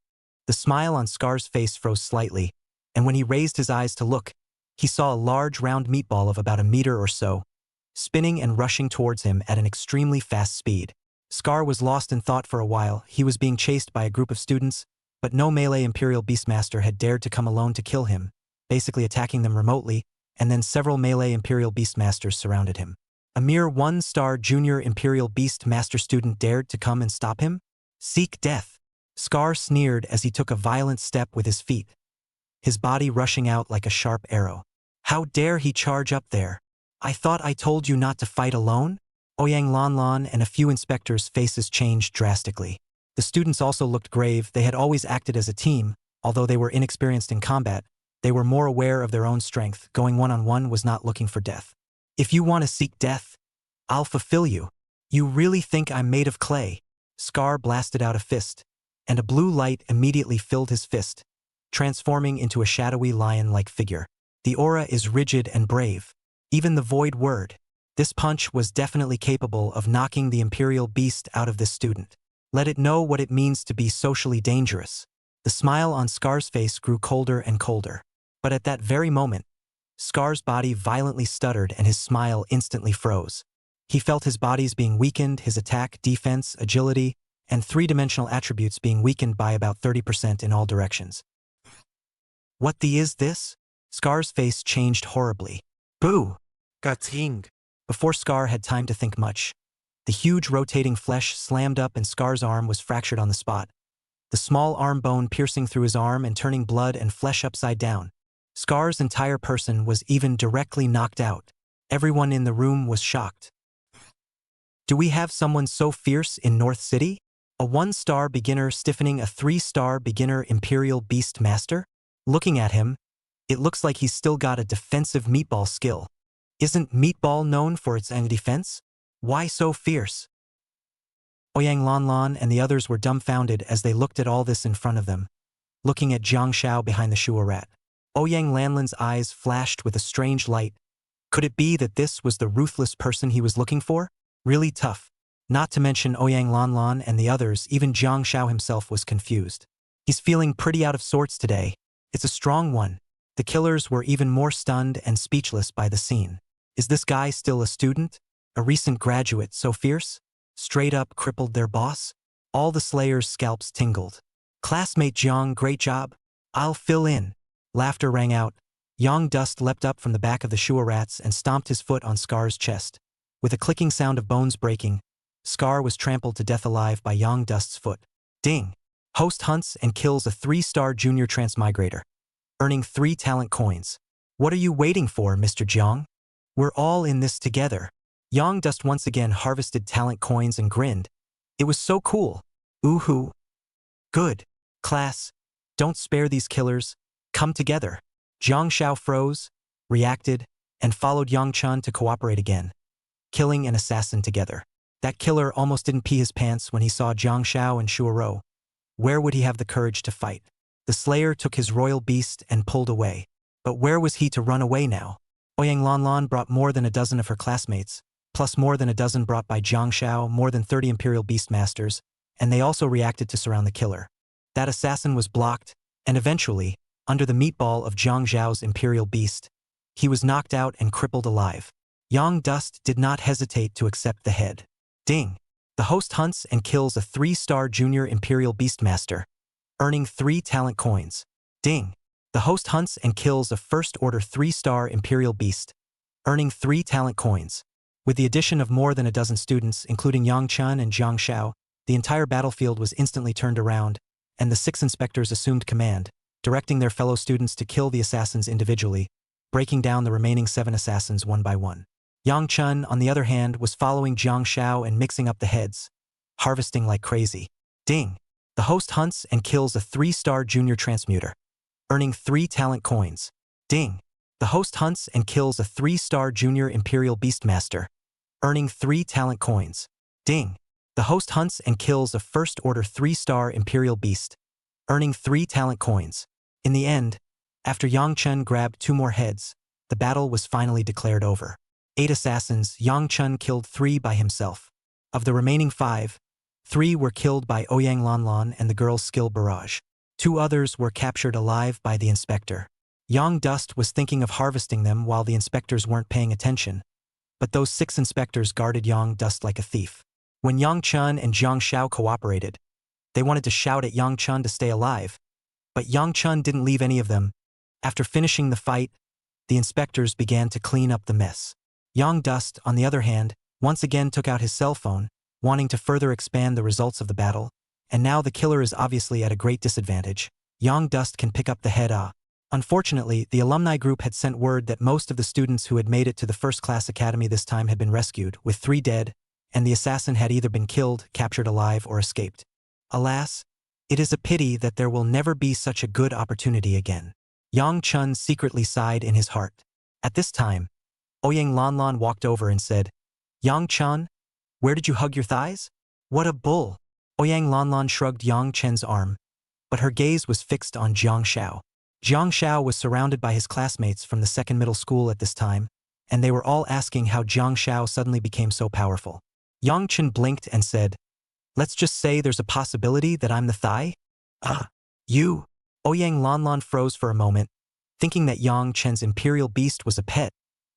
The smile on Scar's face froze slightly, and when he raised his eyes to look, he saw a large round meatball of about a meter or so, spinning and rushing towards him at an extremely fast speed. Scar was lost in thought for a while. He was being chased by a group of students, but no melee Imperial Beastmaster had dared to come alone to kill him, basically attacking them remotely, and then several melee Imperial Beastmasters surrounded him. A mere 1-star junior Imperial Beastmaster student dared to come and stop him? Seek death. Scar sneered as he took a violent step with his feet, his body rushing out like a sharp arrow. How dare he charge up there? I thought I told you not to fight alone? Yinglong and a few inspectors' faces changed drastically. The students also looked grave. They had always acted as a team, although they were inexperienced in combat. They were more aware of their own strength. Going one-on-one was not looking for death. If you want to seek death, I'll fulfill you. You really think I'm made of clay? Scar blasted out a fist, and a blue light immediately filled his fist, transforming into a shadowy lion-like figure. The aura is rigid and brave. Even the void word. This punch was definitely capable of knocking the Imperial Beast out of this student. Let it know what it means to be socially dangerous. The smile on Scar's face grew colder and colder. But at that very moment, Scar's body violently stuttered and his smile instantly froze. He felt his bodies being weakened, his attack, defense, agility, and 3-dimensional attributes being weakened by about 30% in all directions. What the is this? Scar's face changed horribly. Boo! Gating! Before Scar had time to think much, the huge rotating flesh slammed up and Scar's arm was fractured on the spot, the small arm bone piercing through his arm and turning blood and flesh upside down. Scar's entire person was even directly knocked out. Everyone in the room was shocked. Do we have someone so fierce in North City? A 1-star beginner stiffening a 3-star beginner Imperial Beast Master? Looking at him, it looks like he's still got a defensive meatball skill. Isn't meatball known for its defense? Why so fierce? Ouyang Lanlan and the others were dumbfounded as they looked at all this in front of them, looking at Jiang Shao behind the Shua rat. Ouyang Lanlan's eyes flashed with a strange light. Could it be that this was the ruthless person he was looking for? Really tough. Not to mention Ouyang Lanlan and the others, even Jiang Shao himself was confused. He's feeling pretty out of sorts today. It's a strong one. The killers were even more stunned and speechless by the scene. Is this guy still a student? A recent graduate so fierce? Straight up crippled their boss? All the Slayers' scalps tingled. Classmate Jiang, great job. I'll fill in. Laughter rang out. Yang Dust leapt up from the back of the Shua rats and stomped his foot on Scar's chest. With a clicking sound of bones breaking, Scar was trampled to death alive by Yang Dust's foot. Ding! Host hunts and kills a 3-star junior transmigrator, earning 3 talent coins. What are you waiting for, Mr. Jiang? We're all in this together. Yang Dust once again harvested talent coins and grinned. It was so cool. Ooh-hoo. Good. Class, don't spare these killers. Come together. Jiang Shao froze, reacted, and followed Yang Chun to cooperate again, killing an assassin together. That killer almost didn't pee his pants when he saw Jiang Shao and Shuo Rou. Where would he have the courage to fight? The Slayer took his royal beast and pulled away. But where was he to run away now? Ouyang Lanlan brought more than a dozen of her classmates, plus more than a dozen brought by Jiang Shao, more than 30 Imperial Beastmasters, and they also reacted to surround the killer. That assassin was blocked, and eventually, under the meatball of Jiang Zhao's Imperial Beast, he was knocked out and crippled alive. Yang Dust did not hesitate to accept the head. Ding! The host hunts and kills a 3-star junior Imperial Beastmaster, earning 3 talent coins. Ding! The host hunts and kills a first-order 3-star Imperial Beast, earning 3 talent coins. With the addition of more than a dozen students, including Yang Chun and Jiang Shao, the entire battlefield was instantly turned around, and the 6 inspectors assumed command, directing their fellow students to kill the assassins individually, breaking down the remaining 7 assassins one by one. Yang Chun, on the other hand, was following Jiang Shao and mixing up the heads, harvesting like crazy. Ding! The host hunts and kills a 3-star junior transmuter, earning 3 talent coins. Ding! The host hunts and kills a 3-star junior Imperial Beastmaster, earning 3 talent coins. Ding! The host hunts and kills a first-order 3-star Imperial Beast, earning 3 talent coins. In the end, after Yang Chun grabbed 2 more heads, the battle was finally declared over. 8 assassins, Yang Chun killed 3 by himself. Of the remaining 5, 3 were killed by Ouyang Lanlan and the girl's skill barrage. 2 others were captured alive by the inspector. Yang Dust was thinking of harvesting them while the inspectors weren't paying attention, but those 6 inspectors guarded Yang Dust like a thief. When Yang Chun and Jiang Shao cooperated, they wanted to shout at Yang Chun to stay alive, but Yang Chun didn't leave any of them. After finishing the fight, the inspectors began to clean up the mess. Yang Dust, on the other hand, once again took out his cell phone, wanting to further expand the results of the battle, and now the killer is obviously at a great disadvantage. Yang Dust can pick up the head. Unfortunately, the alumni group had sent word that most of the students who had made it to the first-class academy this time had been rescued, with 3 dead, and the assassin had either been killed, captured alive, or escaped. Alas, it is a pity that there will never be such a good opportunity again. Yang Chun secretly sighed in his heart. At this time, Ouyang Lanlan walked over and said, "Yang Chun, where did you hug your thighs? What a bull!" Ouyang Lanlan shrugged Yang Chen's arm, but her gaze was fixed on Jiang Shao. Jiang Shao was surrounded by his classmates from the second middle school at this time, and they were all asking how Jiang Shao suddenly became so powerful. Yang Chen blinked and said, "Let's just say there's a possibility that I'm the thigh?" You? Ouyang Lanlan froze for a moment, thinking that Yang Chen's Imperial Beast was a pet,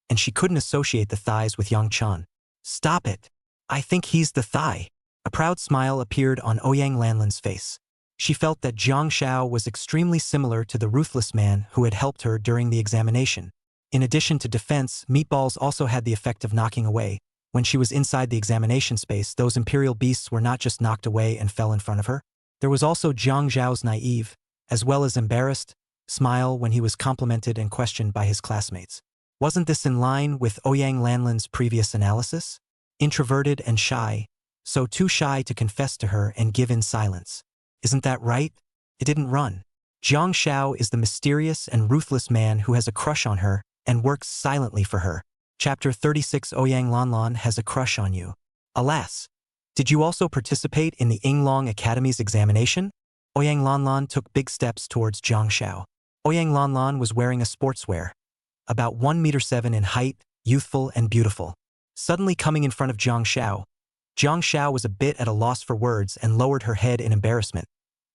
and she couldn't associate the thighs with Yang Chen. "Stop it. I think he's the thigh." A proud smile appeared on Ouyang Lanlan's face. She felt that Jiang Shao was extremely similar to the ruthless man who had helped her during the examination. In addition to defense, meatballs also had the effect of knocking away. When she was inside the examination space, those Imperial Beasts were not just knocked away and fell in front of her. There was also Jiang Zhao's naive, as well as embarrassed, smile when he was complimented and questioned by his classmates. Wasn't this in line with Ouyang Lanlan's previous analysis? Introverted and shy, so too shy to confess to her and give in silence. Isn't that right? It didn't run. Jiang Xiao is the mysterious and ruthless man who has a crush on her and works silently for her. Chapter 36 Ouyang Lanlan has a crush on you. Alas! Did you also participate in the Yinglong Academy's examination? Ouyang Lanlan took big steps towards Jiang Xiao. Ouyang Lanlan was wearing a sportswear, about 1.7 meters in height, youthful and beautiful. Suddenly coming in front of Jiang Xiao was a bit at a loss for words and lowered her head in embarrassment,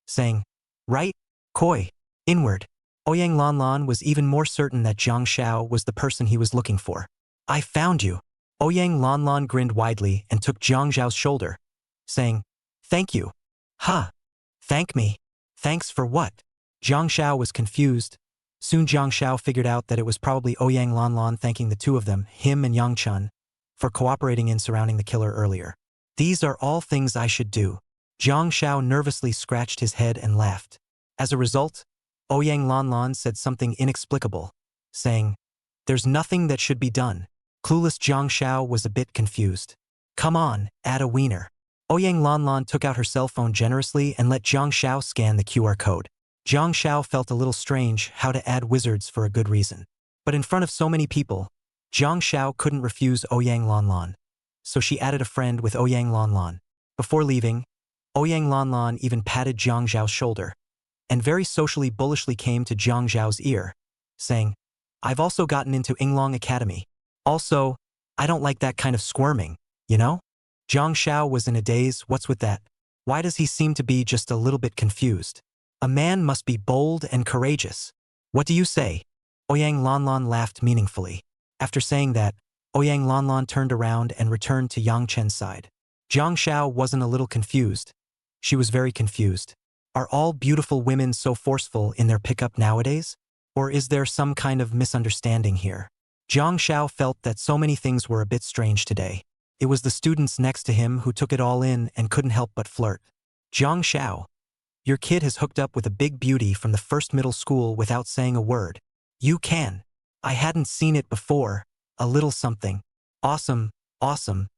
saying, "Right? Koi. Inward." Ouyang Lanlan was even more certain that Jiang Xiao was the person he was looking for. "I found you." Ouyang Lanlan grinned widely and took Jiang Xiao's shoulder, saying, "Thank you." "Huh? Thank me? Thanks for what?" Jiang Xiao was confused. Soon Jiang Xiao figured out that it was probably Ouyang Lanlan thanking the two of them, him and Yang Chun, for cooperating in surrounding the killer earlier. "These are all things I should do." Jiang Xiao nervously scratched his head and laughed. As a result, Ouyang Lanlan said something inexplicable, saying, "There's nothing that should be done." Clueless Jiang Xiao was a bit confused. "Come on, add a wiener." Ouyang Lanlan took out her cell phone generously and let Jiang Xiao scan the QR code. Jiang Xiao felt a little strange how to add wizards for a good reason. But in front of so many people, Jiang Xiao couldn't refuse Ouyang Lanlan. So she added a friend with Ouyang Lanlan. Before leaving, Ouyang Lanlan even patted Jiang Xiao's shoulder, and very socially bullishly came to Jiang Xiao's ear, saying, "I've also gotten into Yinglong Academy. Also, I don't like that kind of squirming, you know?" Jiang Xiao was in a daze. What's with that? Why does he seem to be just a little bit confused? A man must be bold and courageous. "What do you say?" Ouyang Lanlan laughed meaningfully. After saying that, Ouyang Lanlan turned around and returned to Yang Chen's side. Jiang Xiao wasn't a little confused. She was very confused. Are all beautiful women so forceful in their pickup nowadays? Or is there some kind of misunderstanding here? Jiang Xiao felt that so many things were a bit strange today. It was the students next to him who took it all in and couldn't help but flirt. "Jiang Xiao, your kid has hooked up with a big beauty from the first middle school without saying a word. You can. I hadn't seen it before. A little something. Awesome, awesome.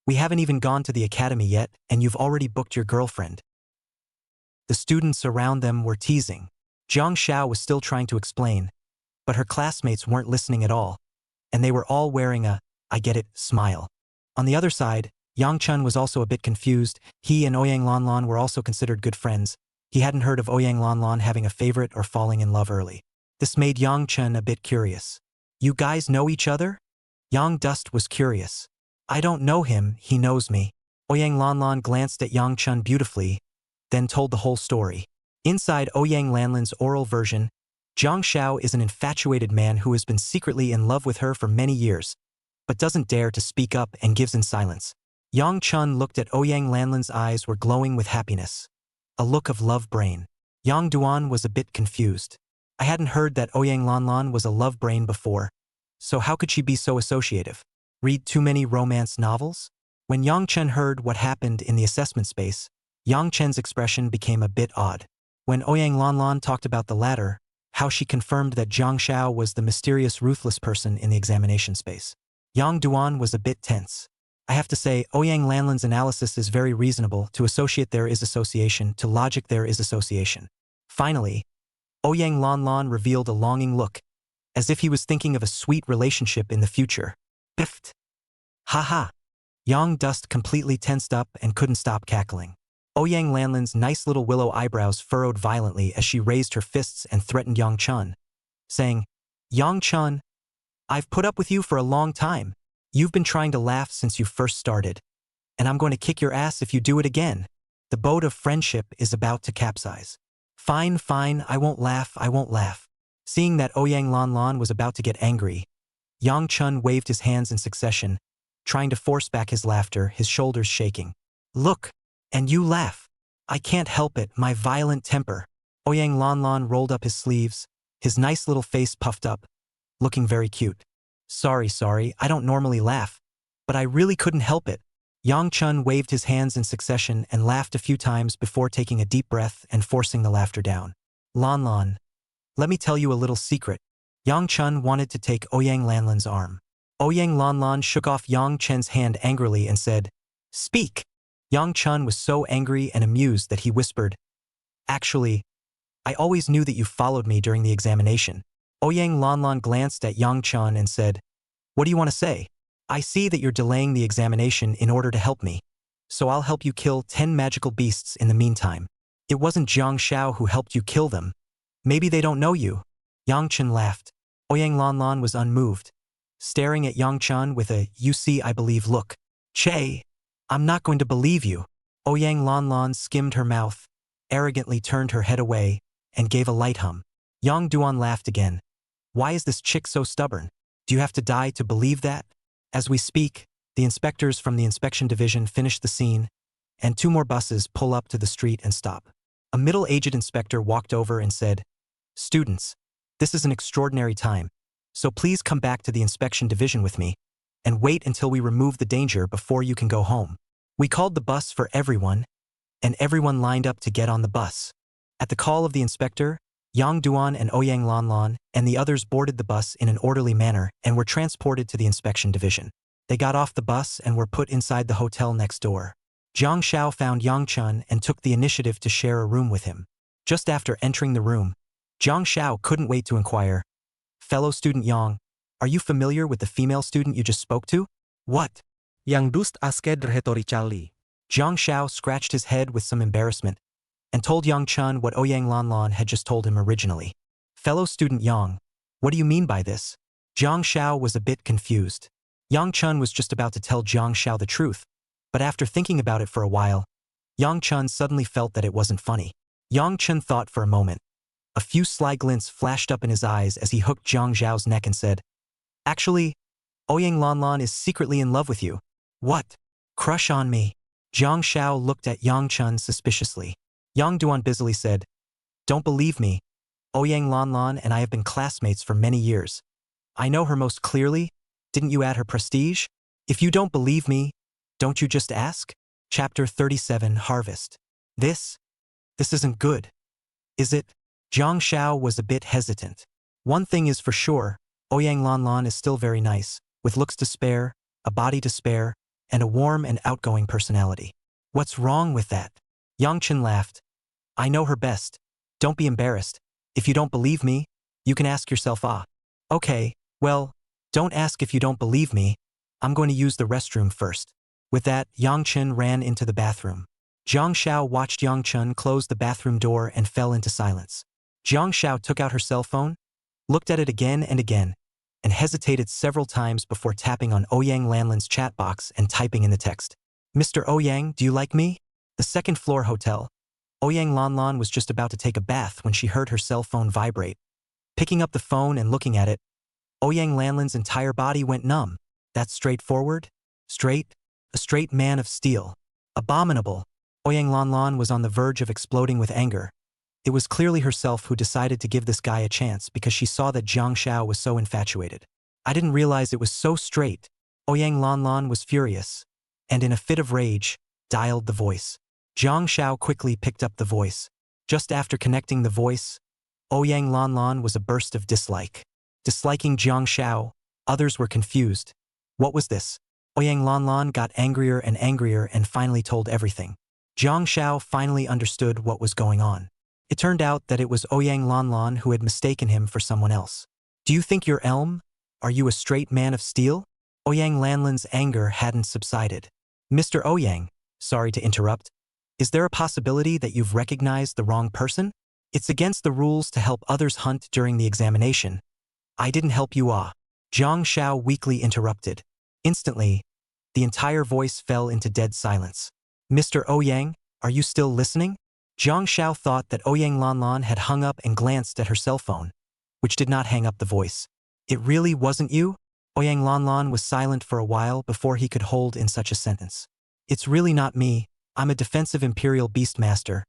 We haven't even gone to the academy yet, and you've already booked your girlfriend." The students around them were teasing. Jiang Xiao was still trying to explain, but her classmates weren't listening at all, and they were all wearing a "I get it" smile. On the other side, Yang Chun was also a bit confused. He and Ouyang Lanlan were also considered good friends. He hadn't heard of Ouyang Lanlan having a favorite or falling in love early. This made Yang Chun a bit curious. "You guys know each other?" Yang Dust was curious. "I don't know him, he knows me." Ouyang Lanlan glanced at Yang Chun beautifully, then told the whole story. Inside Ouyang Lanlan's oral version, Jiang Xiao is an infatuated man who has been secretly in love with her for many years, but doesn't dare to speak up and gives in silence. Yang Chun looked at Ouyang Lanlan's eyes were glowing with happiness, a look of love brain. Yang Duan was a bit confused. I hadn't heard that Ouyang Lanlan was a love brain before, so how could she be so associative? Read too many romance novels? When Yang Chen heard what happened in the assessment space, Yang Chen's expression became a bit odd. When Ouyang Lanlan talked about the latter, how she confirmed that Jiang Xiao was the mysterious ruthless person in the examination space, Yang Duan was a bit tense. I have to say, Ouyang Lanlan's analysis is very reasonable. To associate there is association, to logic there is association. Finally, Ouyang Lanlan revealed a longing look, as if he was thinking of a sweet relationship in the future. Biffed. Ha. Yang Dust completely tensed up and couldn't stop cackling. Ouyang Lanlan's nice little willow eyebrows furrowed violently as she raised her fists and threatened Yang Chun, saying, "Yang Chun, I've put up with you for a long time. You've been trying to laugh since you first started, and I'm going to kick your ass if you do it again. The boat of friendship is about to capsize." Fine, I won't laugh. Seeing that Ouyang Lanlan was about to get angry, Yang Chun waved his hands in succession, trying to force back his laughter, his shoulders shaking. "Look, and you laugh. I can't help it, my violent temper." Ouyang Lanlan rolled up his sleeves, his nice little face puffed up, looking very cute. Sorry, I don't normally laugh, but I really couldn't help it." Yang Chun waved his hands in succession and laughed a few times before taking a deep breath and forcing the laughter down. "Lanlan, let me tell you a little secret." Yang Chun wanted to take Ouyang Lanlan's arm. Ouyang Lanlan shook off Yang Chen's hand angrily and said, "Speak." Yang Chun was so angry and amused that he whispered, "Actually, I always knew that you followed me during the examination." Ouyang Lanlan glanced at Yang Chun and said, "What do you want to say? I see that you're delaying the examination in order to help me. So I'll help you kill 10 magical beasts in the meantime. It wasn't Jiang Xiao who helped you kill them. Maybe they don't know you." Yang Chun laughed. Ouyang Lanlan was unmoved, staring at Yang Chun with a "you see I believe" look. "Che, I'm not going to believe you." Ouyang Lanlan skimmed her mouth, arrogantly turned her head away, and gave a light hum. Yang Duan laughed again. "Why is this chick so stubborn? Do you have to die to believe that?" As we speak, the inspectors from the inspection division finish the scene, and 2 more buses pull up to the street and stop. A middle-aged inspector walked over and said, "Students, this is an extraordinary time, so please come back to the inspection division with me, and wait until we remove the danger before you can go home." We called the bus for everyone, and everyone lined up to get on the bus. At the call of the inspector, Yang Duan and Ouyang Lanlan and the others boarded the bus in an orderly manner and were transported to the inspection division. They got off the bus and were put inside the hotel next door. Jiang Xiao found Yang Chun and took the initiative to share a room with him. Just after entering the room, Jiang Xiao couldn't wait to inquire, "Fellow student Yang, are you familiar with the female student you just spoke to?" "What?" Yang dust asked rhetorically. Jiang Xiao scratched his head with some embarrassment and told Yang Chun what Ouyang Lanlan had just told him originally. "Fellow student Yang, what do you mean by this?" Jiang Xiao was a bit confused. Yang Chun was just about to tell Jiang Xiao the truth, but after thinking about it for a while, Yang Chun suddenly felt that it wasn't funny. Yang Chun thought for a moment. A few sly glints flashed up in his eyes as he hooked Jiang Xiao's neck and said, "Actually, Ouyang Lanlan is secretly in love with you." "What? Crush on me?" Jiang Xiao looked at Yang Chun suspiciously. Yang Duan busily said, "Don't believe me. Ouyang Lanlan and I have been classmates for many years. I know her most clearly. Didn't you add her prestige? If you don't believe me, don't you just ask?" Chapter 37 Harvest. This isn't good, is it? Jiang Xiao was a bit hesitant. One thing is for sure, Ouyang Lanlan is still very nice, with looks to spare, a body to spare, and a warm and outgoing personality. What's wrong with that? Yang Chun laughed. "I know her best. Don't be embarrassed. If you don't believe me, you can ask yourself. Okay, well, don't ask if you don't believe me. I'm going to use the restroom first." With that, Yang Chun ran into the bathroom. Jiang Xiao watched Yang Chun close the bathroom door and fell into silence. Jiang Xiao took out her cell phone, looked at it again and again, and hesitated several times before tapping on Ouyang Lanlan's chat box and typing in the text. "Mr. Ouyang, do you like me?" The second-floor hotel. Ouyang Lanlan was just about to take a bath when she heard her cell phone vibrate. Picking up the phone and looking at it, Ouyang Lanlan's entire body went numb. That's straightforward? Straight? A straight man of steel. Abominable. Ouyang Lanlan was on the verge of exploding with anger. It was clearly herself who decided to give this guy a chance because she saw that Jiang Xiao was so infatuated. "I didn't realize it was so straight." Ouyang Lanlan was furious, and in a fit of rage, dialed the voice. Jiang Xiao quickly picked up the voice. Just after connecting the voice, Ouyang Lanlan was a burst of dislike. Disliking Jiang Xiao, others were confused. What was this? Ouyang Lanlan got angrier and finally told everything. Jiang Xiao finally understood what was going on. It turned out that it was Ouyang Lanlan who had mistaken him for someone else. "Do you think you're Elm? Are you a straight man of steel?" Ouyang Lanlan's anger hadn't subsided. "Mr. Ouyang, sorry to interrupt. Is there a possibility that you've recognized the wrong person? It's against the rules to help others hunt during the examination. I didn't help you. Jiang Xiao weakly interrupted. Instantly, the entire voice fell into dead silence. "Mr. Ouyang, are you still listening?" Jiang Xiao thought that Ouyang Lanlan had hung up and glanced at her cell phone, which did not hang up the voice. "It really wasn't you?" Ouyang Lanlan was silent for a while before he could hold in such a sentence. "It's really not me. I'm a defensive Imperial Beastmaster.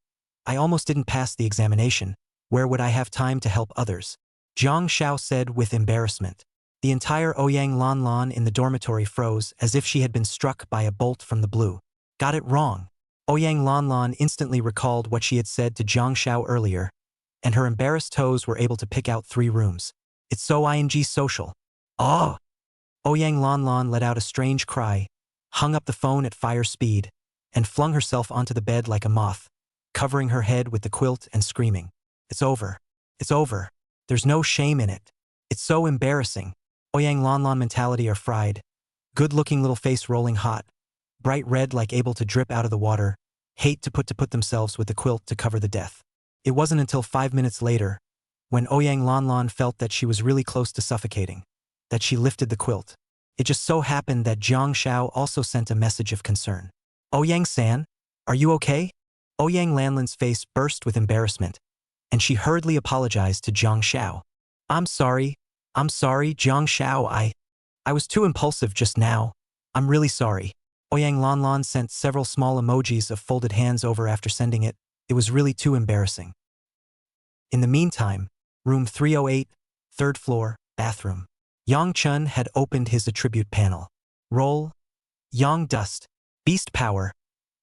I almost didn't pass the examination. Where would I have time to help others?" Jiang Xiao said with embarrassment. The entire Ouyang Lanlan in the dormitory froze as if she had been struck by a bolt from the blue. Got it wrong. Ouyang Lanlan instantly recalled what she had said to Jiang Xiao earlier, and her embarrassed toes were able to pick out 3 rooms. "It's so social." "Oh!" Ouyang Lanlan let out a strange cry, hung up the phone at fire speed, and flung herself onto the bed like a moth, covering her head with the quilt and screaming, "It's over. It's over. There's no shame in it. It's so embarrassing. Oyang Lanlan mentality are fried. Good-looking little face rolling hot, bright red like able to drip out of the water, hate to put themselves with the quilt to cover the death." It wasn't until 5 minutes later, when Oyang Lanlan felt that she was really close to suffocating, that she lifted the quilt. It just so happened that Jiang Xiao also sent a message of concern. "Oyang-san, are you okay?" Oyang Lanlan's face burst with embarrassment, and she hurriedly apologized to Jiang Xiao. I'm sorry, Jiang Xiao, I was too impulsive just now. I'm really sorry." Oyang Lanlan sent several small emojis of folded hands over after sending it. It was really too embarrassing. In the meantime, room 308, 3rd floor, bathroom. Yang Chun had opened his attribute panel. Role: Yang Dust. Beast Power: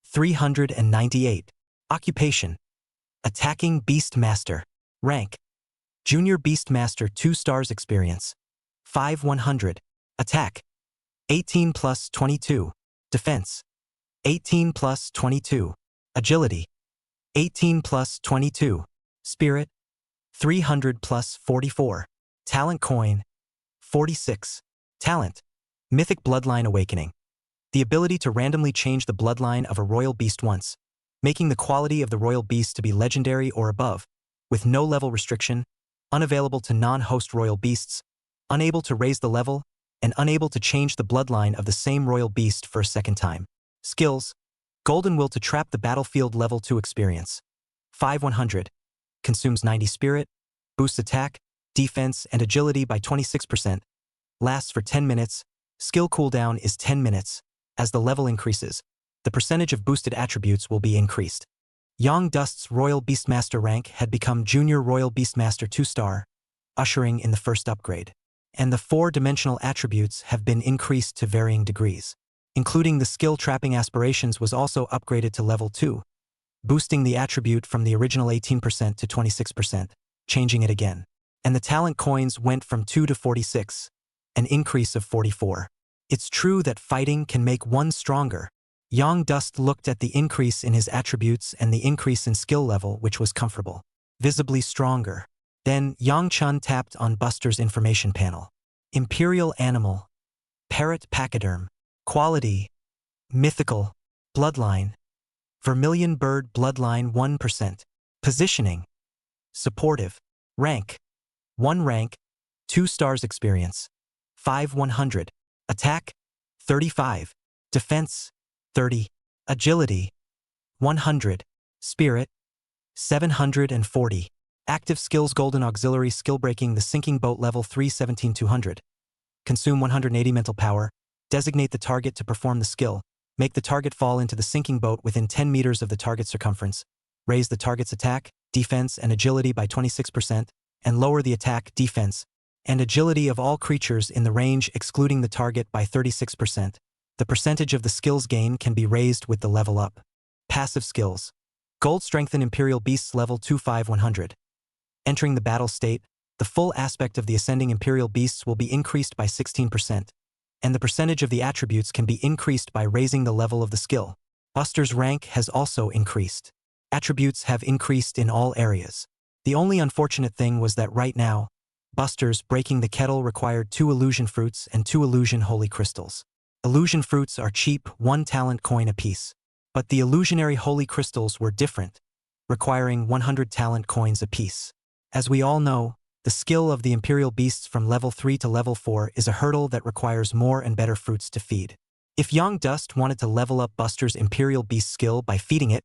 398. Occupation: Attacking Beast Master. Rank: Junior Beast Master 2 stars. Experience: 5,100. Attack: 18 plus 22. Defense: 18 plus 22. Agility: 18 plus 22. Spirit: 300 plus 44. Talent coin: 46. Talent: Mythic Bloodline Awakening. The ability to randomly change the bloodline of a royal beast once, making the quality of the royal beast to be legendary or above, with no level restriction, unavailable to non-host royal beasts, unable to raise the level, and unable to change the bloodline of the same royal beast for a second time. Skills: Golden Will to trap the battlefield level 2 experience. 5,100. Consumes 90 spirit, boosts attack, defense, and agility by 26%. Lasts for 10 minutes. Skill cooldown is 10 minutes. As the level increases, the percentage of boosted attributes will be increased. Yang Dust's Royal Beastmaster rank had become Junior Royal Beastmaster 2 star, ushering in the first upgrade. And the 4-dimensional attributes have been increased to varying degrees. Including the skill trapping aspirations was also upgraded to level 2, boosting the attribute from the original 18% to 26%, changing it again. And the talent coins went from 2 to 46, an increase of 44. It's true that fighting can make one stronger. Yang Dust looked at the increase in his attributes and the increase in skill level, which was comfortable, visibly stronger. Then Yang Chun tapped on Buster's information panel. Imperial Animal. Parrot Pachyderm. Quality: Mythical. Bloodline: Vermilion Bird Bloodline 1%. Positioning: Supportive. Rank: 1 rank, 2 stars. Experience: 5,100. Attack: 35. Defense: 30. Agility: 100. Spirit: 740. Active skills: Golden Auxiliary Skill Breaking the Sinking Boat level 3 17,200. Consume 180 mental power. Designate the target to perform the skill. Make the target fall into the sinking boat within 10 meters of the target circumference. Raise the target's attack, defense, and agility by 26%, and lower the attack, defense, and agility of all creatures in the range excluding the target by 36%. The percentage of the skills gain can be raised with the level up. Passive skills: Gold Strengthen Imperial Beasts level 2 5,100. Entering the battle state, the full aspect of the ascending Imperial Beasts will be increased by 16%. And the percentage of the attributes can be increased by raising the level of the skill. Buster's rank has also increased. Attributes have increased in all areas. The only unfortunate thing was that right now, Buster's breaking the kettle required 2 illusion fruits and 2 illusion holy crystals. Illusion fruits are cheap, 1 talent coin apiece. But the illusionary holy crystals were different, requiring 100 talent coins apiece. As we all know, the skill of the Imperial Beasts from level 3 to level 4 is a hurdle that requires more and better fruits to feed. If Yang Dust wanted to level up Buster's Imperial Beast skill by feeding it,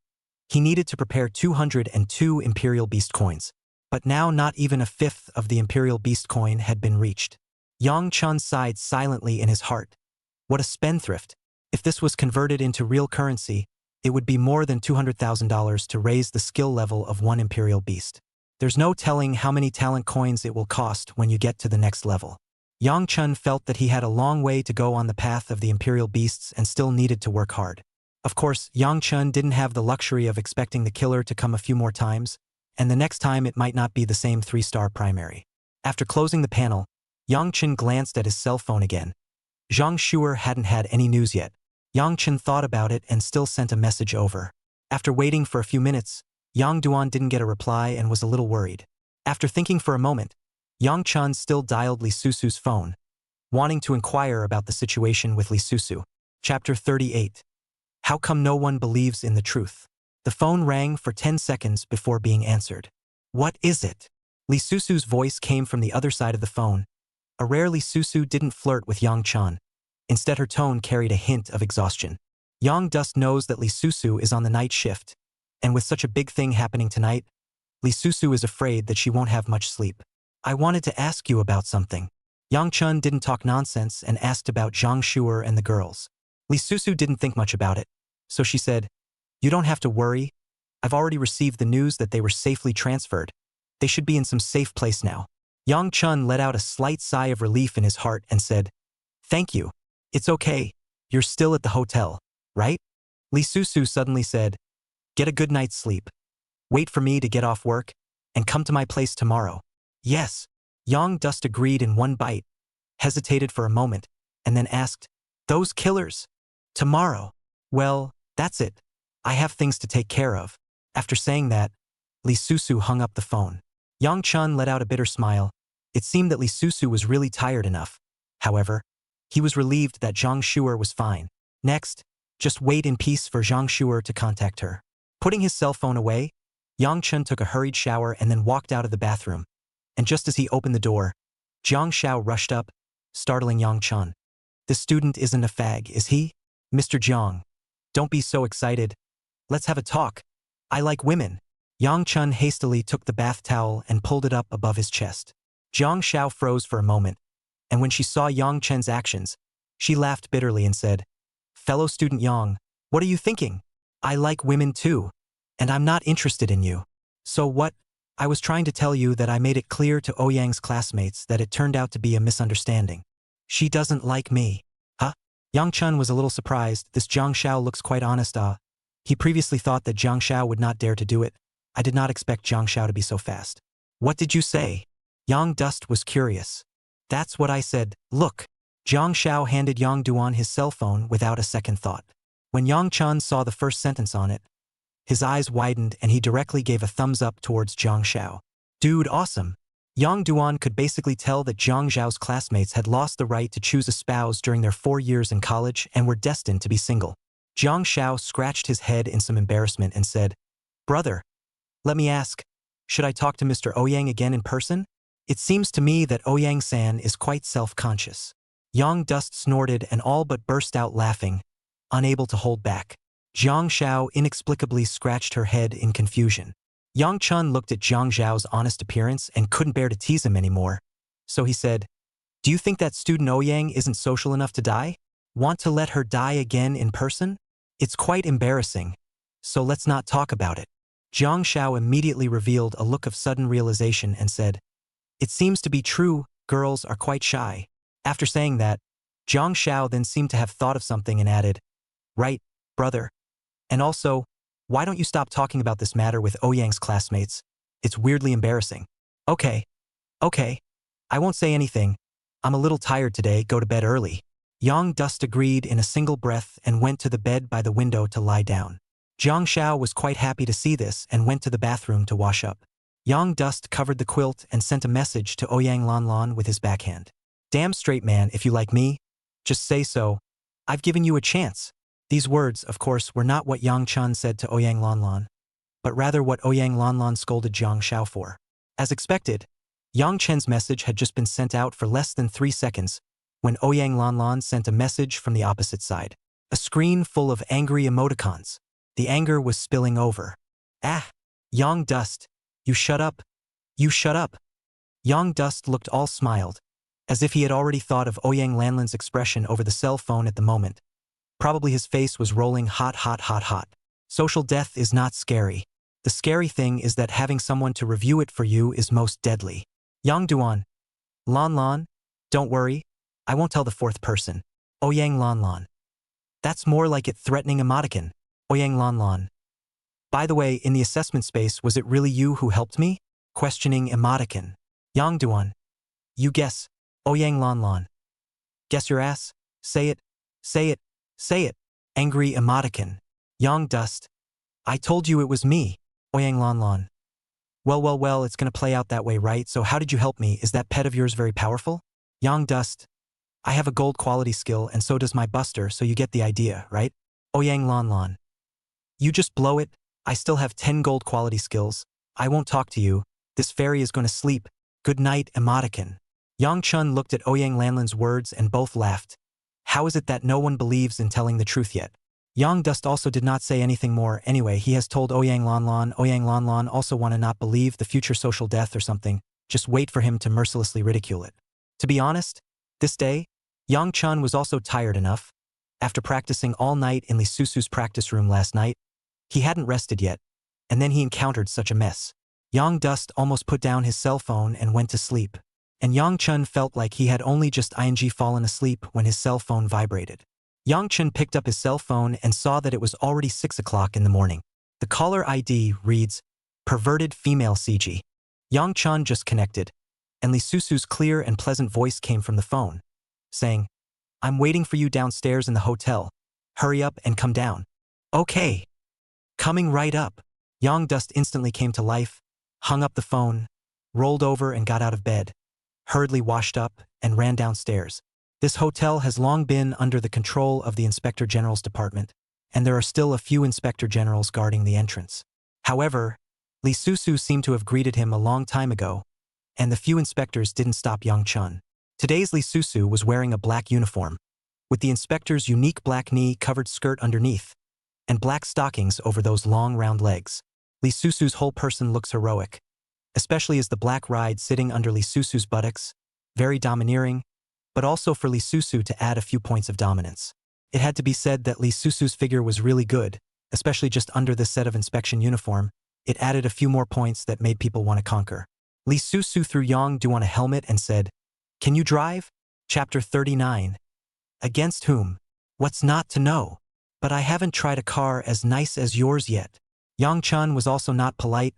he needed to prepare 202 Imperial Beast coins. But now not even a fifth of the Imperial Beast coin had been reached. Yang Chun sighed silently in his heart. What a spendthrift. If this was converted into real currency, it would be more than $200,000 to raise the skill level of 1 Imperial Beast. There's no telling how many talent coins it will cost when you get to the next level. Yang Chun felt that he had a long way to go on the path of the Imperial Beasts and still needed to work hard. Of course, Yang Chun didn't have the luxury of expecting the killer to come a few more times, and the next time it might not be the same 3-star primary. After closing the panel, Yang Chun glanced at his cell phone again. Zhang Shuer hadn't had any news yet. Yang Chen thought about it and still sent a message over. After waiting for a few minutes, Yang Duan didn't get a reply and was a little worried. After thinking for a moment, Yang Chen still dialed Li Susu's phone, wanting to inquire about the situation with Li Susu. Chapter 38. How come no one believes in the truth? The phone rang for 10 seconds before being answered. What is it? Li Susu's voice came from the other side of the phone. A rare Li Susu didn't flirt with Yang Chen. Instead, her tone carried a hint of exhaustion. Yang Dust knows that Li Susu is on the night shift, and with such a big thing happening tonight, Li Susu is afraid that she won't have much sleep. I wanted to ask you about something. Yang Chen didn't talk nonsense and asked about Zhang Shuer and the girls. Li Susu didn't think much about it, so she said, You don't have to worry. I've already received the news that they were safely transferred. They should be in some safe place now. Yang Chen let out a slight sigh of relief in his heart and said, Thank you. It's okay. You're still at the hotel, right? Li Susu suddenly said, Get a good night's sleep. Wait for me to get off work, and come to my place tomorrow. Yes. Yang Dust agreed in one bite, hesitated for a moment, and then asked, Those killers? Tomorrow? Well, that's it. I have things to take care of. After saying that, Li Susu hung up the phone. Yang Chen let out a bitter smile. It seemed that Li Susu was really tired enough. However, he was relieved that Zhang Shuer was fine. Next, just wait in peace for Zhang Shuer to contact her. Putting his cell phone away, Yang Chen took a hurried shower and then walked out of the bathroom. And just as he opened the door, Jiang Xiao rushed up, startling Yang Chen. The student isn't a fag, is he? Mr. Jiang. Don't be so excited. Let's have a talk. I like women. Yang Chen hastily took the bath towel and pulled it up above his chest. Jiang Xiao froze for a moment, and when she saw Yang Chen's actions, she laughed bitterly and said, Fellow student Yang, what are you thinking? I like women too, and I'm not interested in you. So what? I was trying to tell you that I made it clear to Ouyang's classmates that it turned out to be a misunderstanding. She doesn't like me. Huh? Yang Chen was a little surprised. This Jiang Xiao looks quite honest. He previously thought that Jiang Xiao would not dare to do it. I did not expect Jiang Xiao to be so fast. What did you say? Yang Dust was curious. That's what I said. Look. Jiang Xiao handed Yang Duan his cell phone without a second thought. When Yang Chen saw the first sentence on it, his eyes widened and he directly gave a thumbs up towards Jiang Xiao. Dude, awesome. Yang Duan could basically tell that Jiang Xiao's classmates had lost the right to choose a spouse during their 4 years in college and were destined to be single. Jiang Xiao scratched his head in some embarrassment and said, Brother, let me ask, should I talk to Mr. Ouyang again in person? It seems to me that Ouyang-san is quite self-conscious. Yang Dust snorted and all but burst out laughing, unable to hold back. Jiang Xiao inexplicably scratched her head in confusion. Yang Chen looked at Jiang Xiao's honest appearance and couldn't bear to tease him anymore. So he said, Do you think that student Ouyang isn't social enough to die? Want to let her die again in person? It's quite embarrassing. So let's not talk about it. Jiang Xiao immediately revealed a look of sudden realization and said, It seems to be true, girls are quite shy. After saying that, Jiang Xiao then seemed to have thought of something and added, Right, brother. And also, why don't you stop talking about this matter with Ouyang's classmates? It's weirdly embarrassing. Okay. I won't say anything. I'm a little tired today, go to bed early. Yang Dust agreed in a single breath and went to the bed by the window to lie down. Jiang Xiao was quite happy to see this and went to the bathroom to wash up. Yang Dust covered the quilt and sent a message to Ouyang Lanlan with his backhand. Damn straight man, if you like me, just say so. I've given you a chance. These words, of course, were not what Yang Chen said to Ouyang Lanlan, but rather what Ouyang Lanlan scolded Jiang Xiao for. As expected, Yang Chen's message had just been sent out for less than 3 seconds when Ouyang Lanlan sent a message from the opposite side. A screen full of angry emoticons. The anger was spilling over. Ah! Yang Dust, you shut up. You shut up. Yang Dust looked all smiled, as if he had already thought of Ouyang Lanlan's expression over the cell phone at the moment. Probably his face was rolling hot. Social death is not scary. The scary thing is that having someone to review it for you is most deadly. Yang Duan. Lanlan, don't worry. I won't tell the fourth person. Ouyang Lanlan. That's more like it threatening emoticon. Ouyang Lanlan. By the way, in the assessment space, was it really you who helped me? Questioning emoticon. Yang Duan. You guess. Ouyang Lanlan. Guess your ass? Say it. Say it. Say it. Angry emoticon. Yang Dust. I told you it was me. Oyang Lon Lon. Well, it's gonna play out that way, right? So how did you help me? Is that pet of yours very powerful? Yang Dust. I have a gold quality skill and so does my buster, so you get the idea, right? Oyang Lon Lon. You just blow it. I still have 10 gold quality skills. I won't talk to you. This fairy is gonna sleep. Good night, emoticon. Yang Chun looked at Oyang Lanlan's words and both laughed. How is it that no one believes in telling the truth yet? Yang Dust also did not say anything more. Anyway, he has told Oyang Lanlan also wanna not believe the future social death or something. Just wait for him to mercilessly ridicule it. To be honest, this day, Yang Chun was also tired enough. After practicing all night in Lee Susu's practice room last night, he hadn't rested yet, and then he encountered such a mess. Yang Dust almost put down his cell phone and went to sleep, and Yang Chun felt like he had only just fallen asleep when his cell phone vibrated. Yang Chun picked up his cell phone and saw that it was already 6 o'clock in the morning. The caller ID reads, Perverted Female CG. Yang Chun just connected, and Lee Susu's clear and pleasant voice came from the phone, saying, I'm waiting for you downstairs in the hotel. Hurry up and come down. Okay. Coming right up. Yang Dust instantly came to life, hung up the phone, rolled over and got out of bed, hurriedly washed up, and ran downstairs. This hotel has long been under the control of the Inspector General's department, and there are still a few Inspector Generals guarding the entrance. However, Lee Susu seemed to have greeted him a long time ago, and the few inspectors didn't stop Yang Chun. Today's Lee Susu was wearing a black uniform, with the inspector's unique black knee-covered skirt underneath, and black stockings over those long round legs. Lee Susu's whole person looks heroic, especially as the black ride sitting under Lee Susu's buttocks, very domineering, but also for Lee Susu to add a few points of dominance. It had to be said that Lee Susu's figure was really good, especially just under this set of inspection uniform. It added a few more points that made people want to conquer. Lee Susu threw Yang Du on a helmet and said, Can you drive? Chapter 39. Against whom? What's not to know? But I haven't tried a car as nice as yours yet. Yang Chun was also not polite.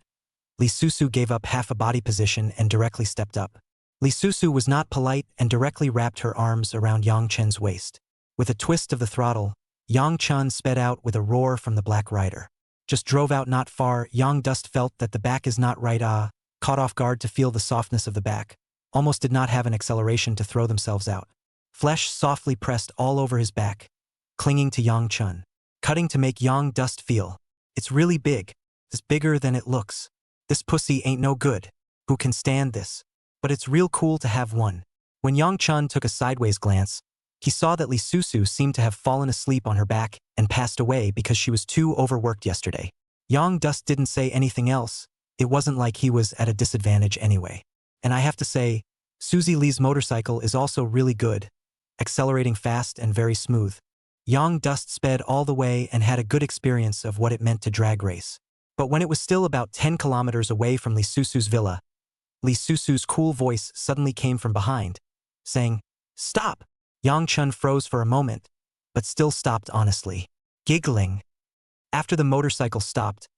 Lee Susu gave up half a body position and directly stepped up. Lee Susu was not polite and directly wrapped her arms around Yang Chun's waist. With a twist of the throttle, Yang Chun sped out with a roar from the black rider. Just drove out not far. Yang Dust felt that the back is not right. Caught off guard to feel the softness of the back. Almost did not have an acceleration to throw themselves out. Flesh softly pressed all over his back, clinging to Yang Chun. Cutting to make Yang Dust feel. It's really big. It's bigger than it looks. This pussy ain't no good. Who can stand this? But it's real cool to have one. When Yang Chun took a sideways glance, he saw that Lee Susu seemed to have fallen asleep on her back and passed away because she was too overworked yesterday. Yang Dust didn't say anything else. It wasn't like he was at a disadvantage anyway. And I have to say, Suzy Lee's motorcycle is also really good, accelerating fast and very smooth. Yang Dust sped all the way and had a good experience of what it meant to drag race. But when it was still about 10 kilometers away from Lee Susu's villa, Lee Susu's cool voice suddenly came from behind, saying, Stop! Yang Chun froze for a moment, but still stopped honestly, giggling. After the motorcycle stopped,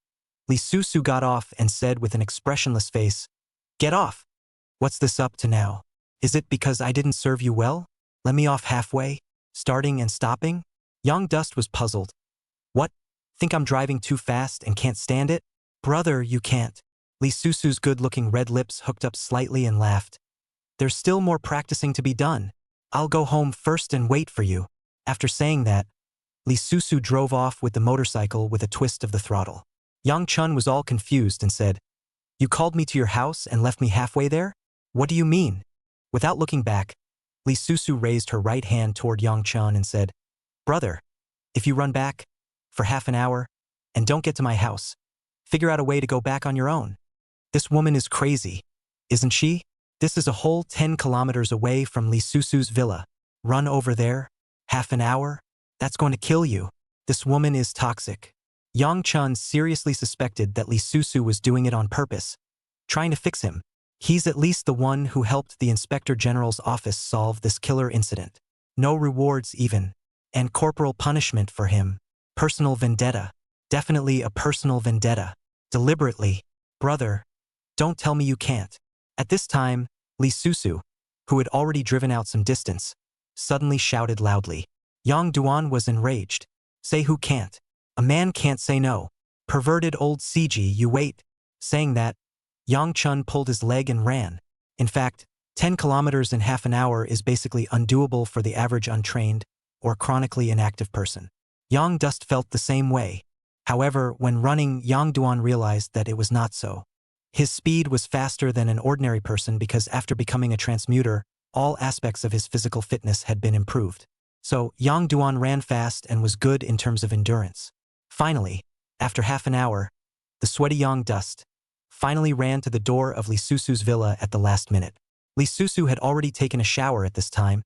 Lee Susu got off and said with an expressionless face, Get off! What's this up to now? Is it because I didn't serve you well? Let me off halfway? Starting and stopping? Yang Dust was puzzled. What? Think I'm driving too fast and can't stand it? Brother, you can't. Lee Susu's good-looking red lips hooked up slightly and laughed. There's still more practicing to be done. I'll go home first and wait for you. After saying that, Lee Susu drove off with the motorcycle with a twist of the throttle. Yang Chun was all confused and said, You called me to your house and left me halfway there? What do you mean? Without looking back, Lee Susu raised her right hand toward Yang Chun and said, Brother, if you run back for half an hour and don't get to my house, figure out a way to go back on your own. This woman is crazy, isn't she? This is a whole 10 kilometers away from Lee Susu's villa. Run over there? Half an hour? That's going to kill you. This woman is toxic. Yang Chun seriously suspected that Lee Susu was doing it on purpose, trying to fix him. He's at least the one who helped the Inspector General's office solve this killer incident. No rewards even. And corporal punishment for him. Personal vendetta. Definitely a personal vendetta. Deliberately. Brother, don't tell me you can't. At this time, Lee Susu, who had already driven out some distance, suddenly shouted loudly. Yang Duan was enraged. Say who can't. A man can't say no. Perverted old CG, you wait. Saying that, Yang Chun pulled his leg and ran. In fact, 10 kilometers in half an hour is basically undoable for the average untrained or chronically inactive person. Yang Dust felt the same way. However, when running, Yang Duan realized that it was not so. His speed was faster than an ordinary person because after becoming a transmuter, all aspects of his physical fitness had been improved. So, Yang Duan ran fast and was good in terms of endurance. Finally, after half an hour, the sweaty Yang Dust finally ran to the door of Li Susu's villa at the last minute. Li Susu had already taken a shower at this time,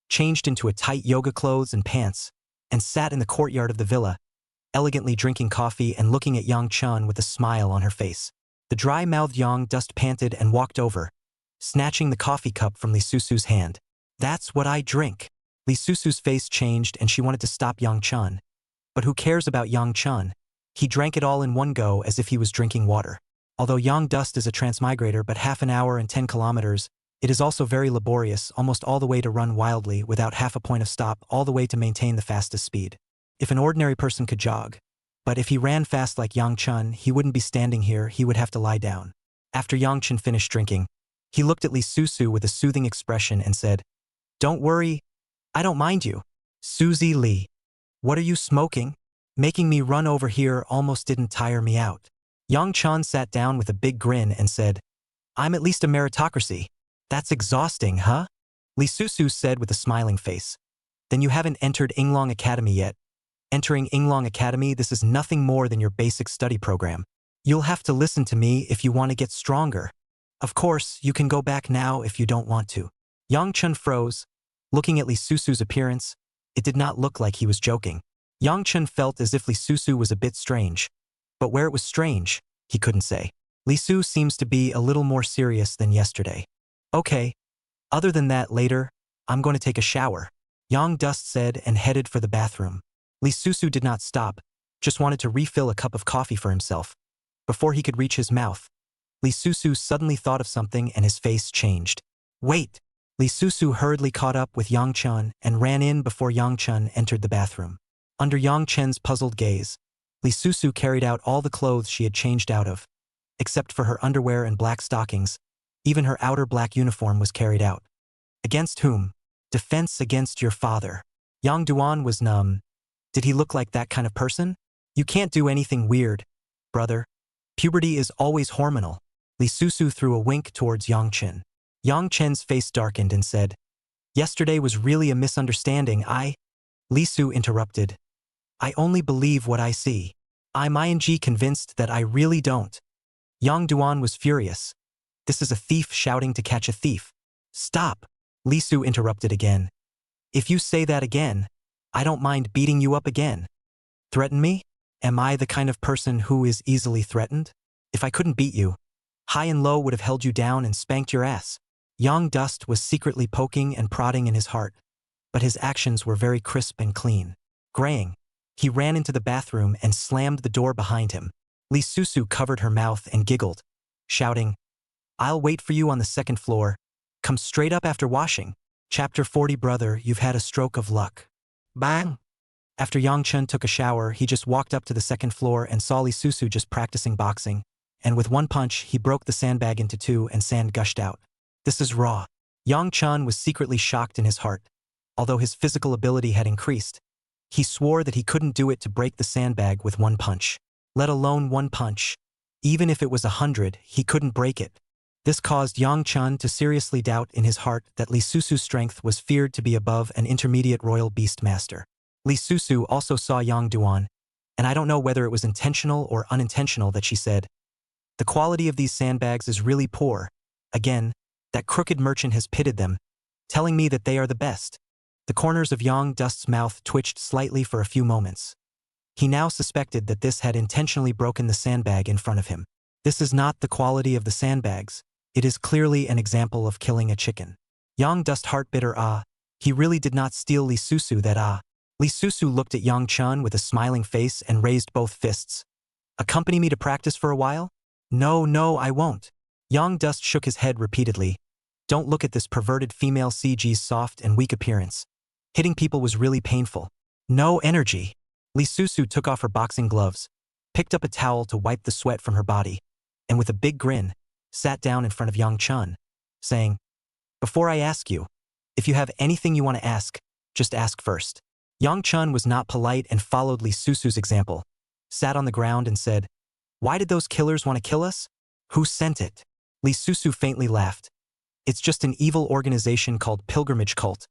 changed into a tight yoga clothes and pants, and sat in the courtyard of the villa, elegantly drinking coffee and looking at Yang Chun with a smile on her face. The dry-mouthed Yang Dust panted and walked over, snatching the coffee cup from Li Susu's hand. That's what I drink. Li Susu's face changed and she wanted to stop Yang Chun. But who cares about Yang Chun? He drank it all in one go as if he was drinking water. Although Yang Dust is a transmigrator but half an hour and 10 kilometers, it is also very laborious, almost all the way to run wildly without half a point of stop, all the way to maintain the fastest speed. If an ordinary person could jog, but if he ran fast like Yang Chun, he wouldn't be standing here, he would have to lie down. After Yang Chun finished drinking, he looked at Li Susu with a soothing expression and said, "Don't worry, I don't mind you. Susie Lee. What are you smoking? Making me run over here almost didn't tire me out." Yang Chun sat down with a big grin and said, "I'm at least a meritocracy. That's exhausting, huh?" Li Susu said with a smiling face. "Then you haven't entered Yinglong Academy yet. Entering Yinglong Academy, this is nothing more than your basic study program. You'll have to listen to me if you want to get stronger. Of course, you can go back now if you don't want to." Yang Chun froze. Looking at Li Susu's appearance, it did not look like he was joking. Yang Chun felt as if Li Susu was a bit strange. But where it was strange, he couldn't say. Li Su seems to be a little more serious than yesterday. "Okay. Other than that, later, I'm going to take a shower," Yang Dust said and headed for the bathroom. Li Susu did not stop, just wanted to refill a cup of coffee for himself. Before he could reach his mouth, Li Susu suddenly thought of something and his face changed. "Wait!" Li Susu hurriedly caught up with Yang Chun and ran in before Yang Chun entered the bathroom. Under Yang Chen's puzzled gaze, Li Susu carried out all the clothes she had changed out of. Except for her underwear and black stockings, even her outer black uniform was carried out. "Against whom?" "Defense against your father." Yang Duan was numb. Did he look like that kind of person? "You can't do anything weird, brother. Puberty is always hormonal." Li Susu threw a wink towards Yang Chen. Yang Chen's face darkened and said, "Yesterday was really a misunderstanding. Li Su interrupted. "I only believe what I see. I'm convinced that I really don't." Yang Duan was furious. "This is a thief shouting to catch a thief." "Stop," Li Su interrupted again. "If you say that again, I don't mind beating you up again." "Threaten me? Am I the kind of person who is easily threatened? If I couldn't beat you, High and Low would have held you down and spanked your ass." Yang Dust was secretly poking and prodding in his heart, but his actions were very crisp and clean. Graying, he ran into the bathroom and slammed the door behind him. Li Susu covered her mouth and giggled, shouting, "I'll wait for you on the second floor. Come straight up after washing." Chapter 40. Brother, you've had a stroke of luck. Bang! After Yang Chun took a shower, he just walked up to the second floor and saw Li Susu just practicing boxing, and with one punch, he broke the sandbag into two and sand gushed out. "This is raw." Yang Chun was secretly shocked in his heart. Although his physical ability had increased, he swore that he couldn't do it to break the sandbag with one punch. Let alone one punch. Even if it was 100, he couldn't break it. This caused Yang Chun to seriously doubt in his heart that Li Susu's strength was feared to be above an intermediate royal beast master. Li Susu also saw Yang Duan, and I don't know whether it was intentional or unintentional that she said, "The quality of these sandbags is really poor. Again, that crooked merchant has pitted them, telling me that they are the best." The corners of Yang Dust's mouth twitched slightly for a few moments. He now suspected that this had intentionally broken the sandbag in front of him. This is not the quality of the sandbags. It is clearly an example of killing a chicken. Yang Dust heart bitter he really did not steal Li Susu that Li Susu looked at Yang Chun with a smiling face and raised both fists. "Accompany me to practice for a while?" No, I won't." Yang Dust shook his head repeatedly. "Don't look at this perverted female CG's soft and weak appearance. Hitting people was really painful. No energy." Li Susu took off her boxing gloves, picked up a towel to wipe the sweat from her body, and with a big grin, sat down in front of Yang Chun, saying, "Before I ask you, if you have anything you want to ask, just ask first." Yang Chun was not polite and followed Li Susu's example, sat on the ground and said, "Why did those killers want to kill us? Who sent it?" Li Susu faintly laughed. "It's just an evil organization called Pilgrimage Cult.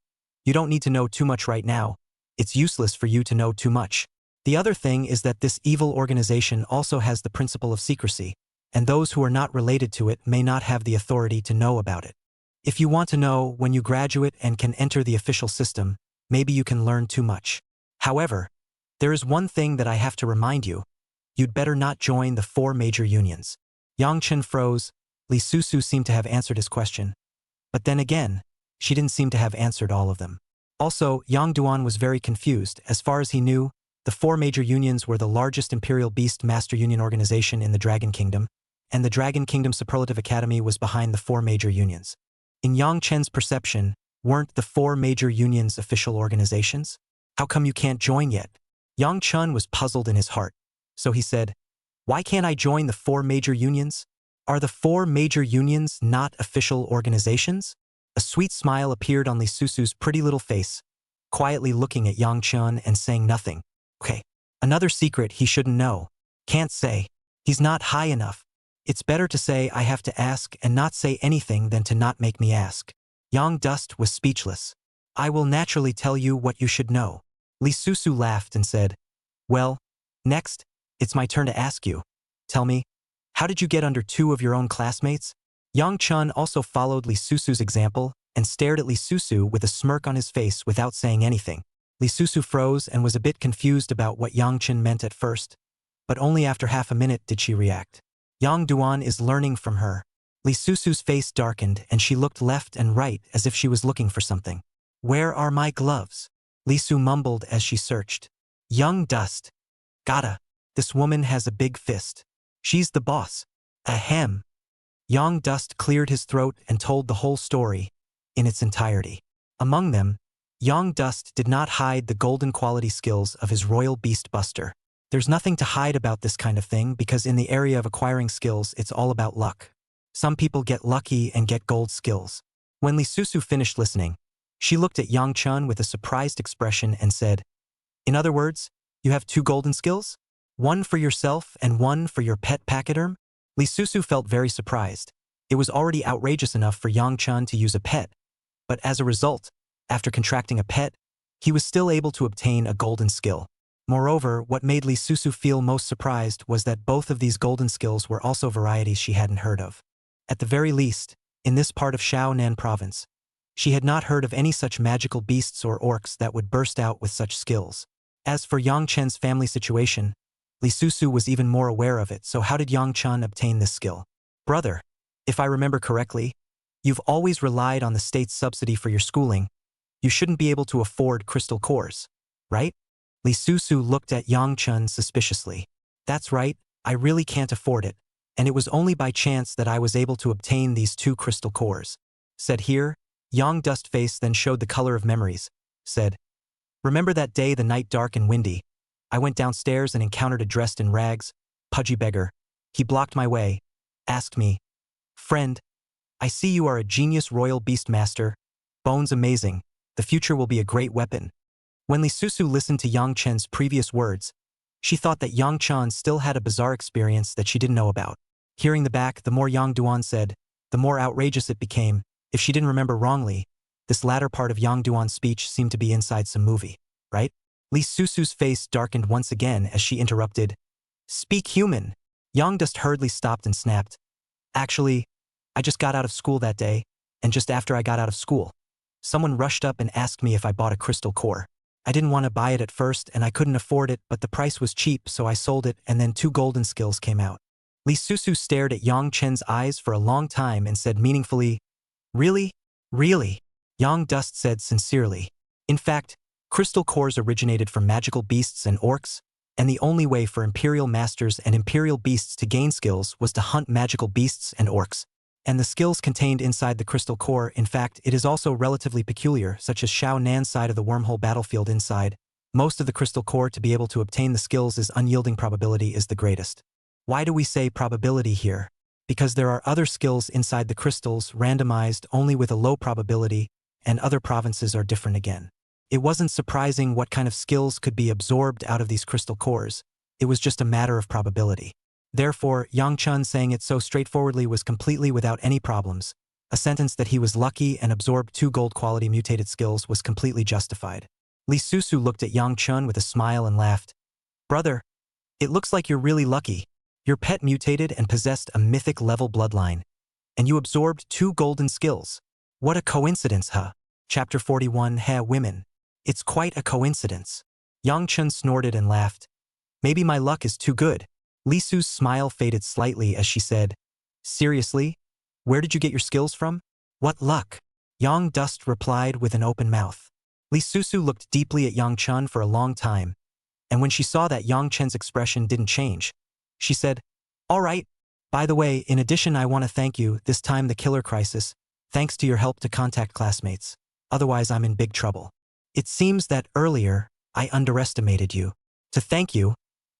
You don't need to know too much right now. It's useless for you to know too much. The other thing is that this evil organization also has the principle of secrecy, and those who are not related to it may not have the authority to know about it. If you want to know when you graduate and can enter the official system, maybe you can learn too much. However, there is one thing that I have to remind you. You'd better not join the 4 major unions." Yang Chen froze. Li Susu seemed to have answered his question. But then again, she didn't seem to have answered all of them. Also, Yang Duan was very confused. As far as he knew, the 4 major unions were the largest Imperial Beast Master Union organization in the Dragon Kingdom, and the Dragon Kingdom Superlative Academy was behind the 4 major unions. In Yang Chen's perception, weren't the 4 major unions official organizations? How come you can't join yet? Yang Chun was puzzled in his heart, so he said, "Why can't I join the 4 major unions? Are the 4 major unions not official organizations?" A sweet smile appeared on Li Susu's pretty little face, quietly looking at Yang Chun and saying nothing. "Okay, another secret he shouldn't know. Can't say. He's not high enough. It's better to say I have to ask and not say anything than to not make me ask." Yang Dust was speechless. "I will naturally tell you what you should know." Li Susu laughed and said, "Well, next, it's my turn to ask you. Tell me, how did you get under 2 of your own classmates?" Yang Chun also followed Li Susu's example and stared at Li Susu with a smirk on his face without saying anything. Li Susu froze and was a bit confused about what Yang Chun meant at first, but only after half a minute did she react. Yang Duan is learning from her. Li Susu's face darkened and she looked left and right as if she was looking for something. "Where are my gloves?" Li Su mumbled as she searched. "Young Dust. Gotta. This woman has a big fist. She's the boss. Ahem." Young Dust cleared his throat and told the whole story, in its entirety. Among them, Young Dust did not hide the golden quality skills of his royal beast buster. There's nothing to hide about this kind of thing because in the area of acquiring skills it's all about luck. Some people get lucky and get gold skills. When Li Susu finished listening, she looked at Yang Chun with a surprised expression and said, "In other words, you have 2 golden skills? One for yourself and one for your pet pachyderm?" Li Susu felt very surprised. It was already outrageous enough for Yang Chun to use a pet, but as a result, after contracting a pet, he was still able to obtain a golden skill. Moreover, what made Li Susu feel most surprised was that both of these golden skills were also varieties she hadn't heard of. At the very least, in this part of Shaonan province, she had not heard of any such magical beasts or orcs that would burst out with such skills. As for Yang Chen's family situation, Li Susu was even more aware of it, so how did Yang Chun obtain this skill? "Brother, if I remember correctly, you've always relied on the state's subsidy for your schooling. You shouldn't be able to afford crystal cores, right?" Li Susu looked at Yang Chun suspiciously. "That's right, I really can't afford it, and it was only by chance that I was able to obtain these 2 crystal cores." Said here, Yang Dustface then showed the color of memories, said, "Remember that day the night dark and windy? I went downstairs and encountered a dressed in rags, pudgy beggar. He blocked my way, asked me, 'Friend, I see you are a genius royal beast master. Bones amazing. The future will be a great weapon.'" When Li Susu listened to Yang Chen's previous words, she thought that Yang Chun still had a bizarre experience that she didn't know about. Hearing the back, the more Yang Duan said, the more outrageous it became. If she didn't remember wrongly, this latter part of Yang Duan's speech seemed to be inside some movie, right? Li Susu's face darkened once again as she interrupted, "Speak human." Yang Dust hurriedly stopped and snapped, "Actually, I just got out of school that day, and just after I got out of school, someone rushed up and asked me if I bought a crystal core. I didn't want to buy it at first and I couldn't afford it, but the price was cheap, so I sold it and then 2 golden skills came out." Li Susu stared at Yang Chen's eyes for a long time and said meaningfully, "Really? Really?" Yang Dust said sincerely, "In fact, crystal cores originated from magical beasts and orcs, and the only way for imperial masters and imperial beasts to gain skills was to hunt magical beasts and orcs. And the skills contained inside the crystal core, in fact, it is also relatively peculiar, such as Shao Nan's side of the wormhole battlefield inside, Most of the crystal core to be able to obtain the skills is unyielding probability is the greatest. Why do we say probability here? Because there are other skills inside the crystals randomized only with a low probability, and other provinces are different again. It wasn't surprising what kind of skills could be absorbed out of these crystal cores. It was just a matter of probability. Therefore, Yang Chun saying it so straightforwardly was completely without any problems. A sentence that he was lucky and absorbed 2 gold quality mutated skills was completely justified. Li Susu looked at Yang Chun with a smile and laughed. Brother, it looks like you're really lucky. Your pet mutated and possessed a mythic level bloodline. And you absorbed 2 golden skills. What a coincidence, huh? Chapter 41, Women. It's quite a coincidence. Yang Chun snorted and laughed. Maybe my luck is too good. Li Su's smile faded slightly as she said, Seriously? Where did you get your skills from? What luck? Yang Dust replied with an open mouth. Li Susu looked deeply at Yang Chun for a long time, and when she saw that Yang Chen's expression didn't change, she said, All right. By the way, in addition, I want to thank you, this time the killer crisis, thanks to your help to contact classmates. Otherwise, I'm in big trouble. It seems that earlier, I underestimated you. To thank you,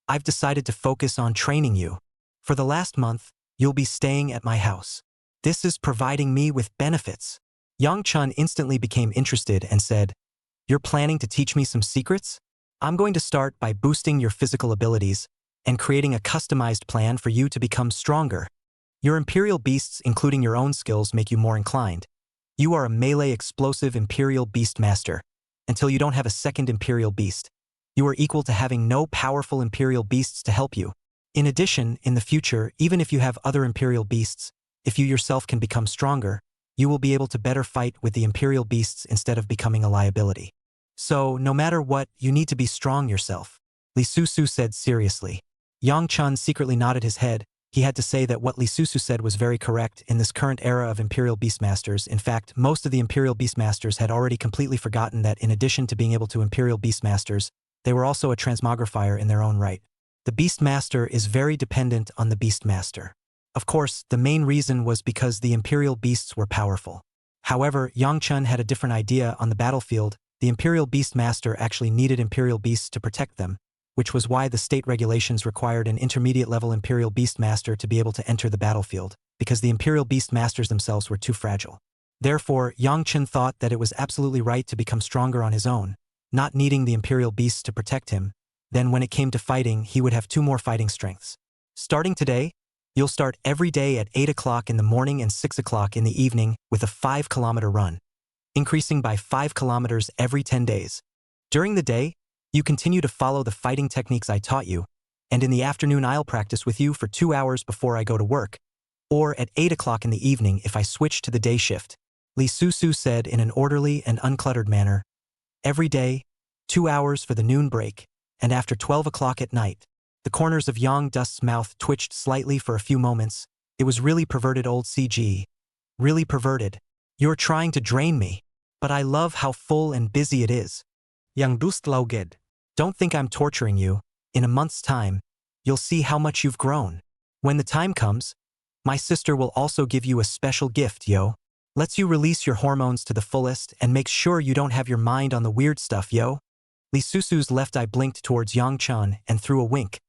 I've decided to focus on training you. For the last month, you'll be staying at my house. This is providing me with benefits. Yang Chun instantly became interested and said, You're planning to teach me some secrets? I'm going to start by boosting your physical abilities and creating a customized plan for you to become stronger. Your Imperial Beasts, including your own skills, make you more inclined. You are a melee explosive Imperial Beast Master. Until you don't have a second Imperial Beast, you are equal to having no powerful Imperial Beasts to help you. In addition, in the future, even if you have other Imperial Beasts, if you yourself can become stronger, you will be able to better fight with the Imperial Beasts instead of becoming a liability. So, no matter what, you need to be strong yourself. Li Susu said seriously. Yang Chun secretly nodded his head. He had to say that what Li Susu said was very correct in this current era of Imperial Beastmasters. In fact, most of the Imperial Beastmasters had already completely forgotten that in addition to being able to Imperial Beastmasters, they were also a transmogrifier in their own right. The Beastmaster is very dependent on the Beastmaster. Of course, the main reason was because the Imperial Beasts were powerful. However, Yang Chun had a different idea on the battlefield. The Imperial Beastmaster actually needed Imperial Beasts to protect them, which was why the state regulations required an intermediate-level Imperial Beastmaster to be able to enter the battlefield, because the Imperial Beastmasters themselves were too fragile. Therefore, Yang Chun thought that it was absolutely right to become stronger on his own, not needing the Imperial Beasts to protect him. Then when it came to fighting, he would have 2 more fighting strengths. Starting today, you'll start every day at 8 o'clock in the morning and 6 o'clock in the evening with a 5-kilometer run, increasing by 5 kilometers every 10 days. During the day, you continue to follow the fighting techniques I taught you, and in the afternoon I'll practice with you for 2 hours before I go to work, or at 8 o'clock in the evening if I switch to the day shift. Li Susu said in an orderly and uncluttered manner, Every day, 2 hours for the noon break, and after 12 o'clock at night. The corners of Yang Dust's mouth twitched slightly for a few moments. It was really perverted, old CG. Really perverted. You're trying to drain me, but I love how full and busy it is. Yang Dust laughed. Don't think I'm torturing you. In a month's time, you'll see how much you've grown. When the time comes, my sister will also give you a special gift, yo. Lets you release your hormones to the fullest and makes sure you don't have your mind on the weird stuff, yo. Li Susu's left eye blinked towards Yang Chun and threw a wink.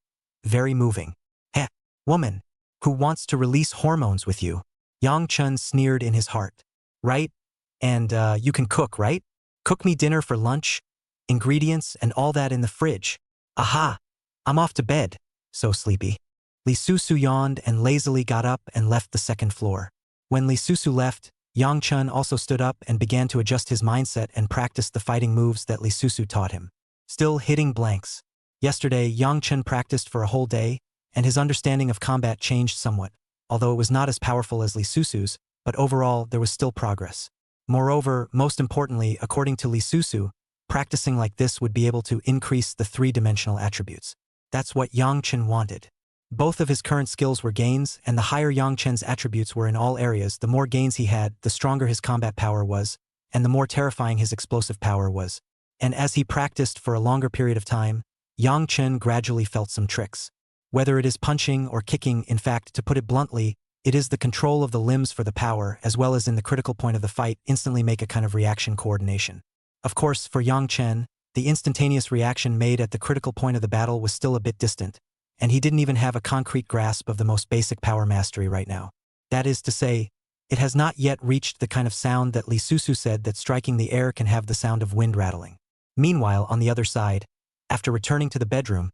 Very moving. Heh, woman, who wants to release hormones with you? Yang Chun sneered in his heart. Right? And, you can cook, right? Cook me dinner for lunch, ingredients and all that in the fridge. Aha! I'm off to bed. So sleepy. Li Susu yawned and lazily got up and left the second floor. When Li Susu left, Yang Chun also stood up and began to adjust his mindset and practice the fighting moves that Li Susu taught him. Still hitting blanks. Yesterday, Yang Chun practiced for a whole day, and his understanding of combat changed somewhat, although it was not as powerful as Li Susu's, but overall there was still progress. Moreover, most importantly, according to Li Susu, practicing like this would be able to increase the 3-dimensional attributes. That's what Yang Chun wanted. Both of his current skills were gains, and the higher Yang Chun's attributes were in all areas. The more gains he had, the stronger his combat power was, and the more terrifying his explosive power was. And as he practiced for a longer period of time, Yang Chun gradually felt some tricks. Whether it is punching or kicking, in fact, to put it bluntly, it is the control of the limbs for the power, as well as in the critical point of the fight, instantly make a kind of reaction coordination. Of course, for Yang Chun, The instantaneous reaction made at the critical point of the battle was still a bit distant, and he didn't even have a concrete grasp of the most basic power mastery right now. That is to say, it has not yet reached the kind of sound that Lee Susu said that striking the air can have the sound of wind rattling. Meanwhile, on the other side, after returning to the bedroom,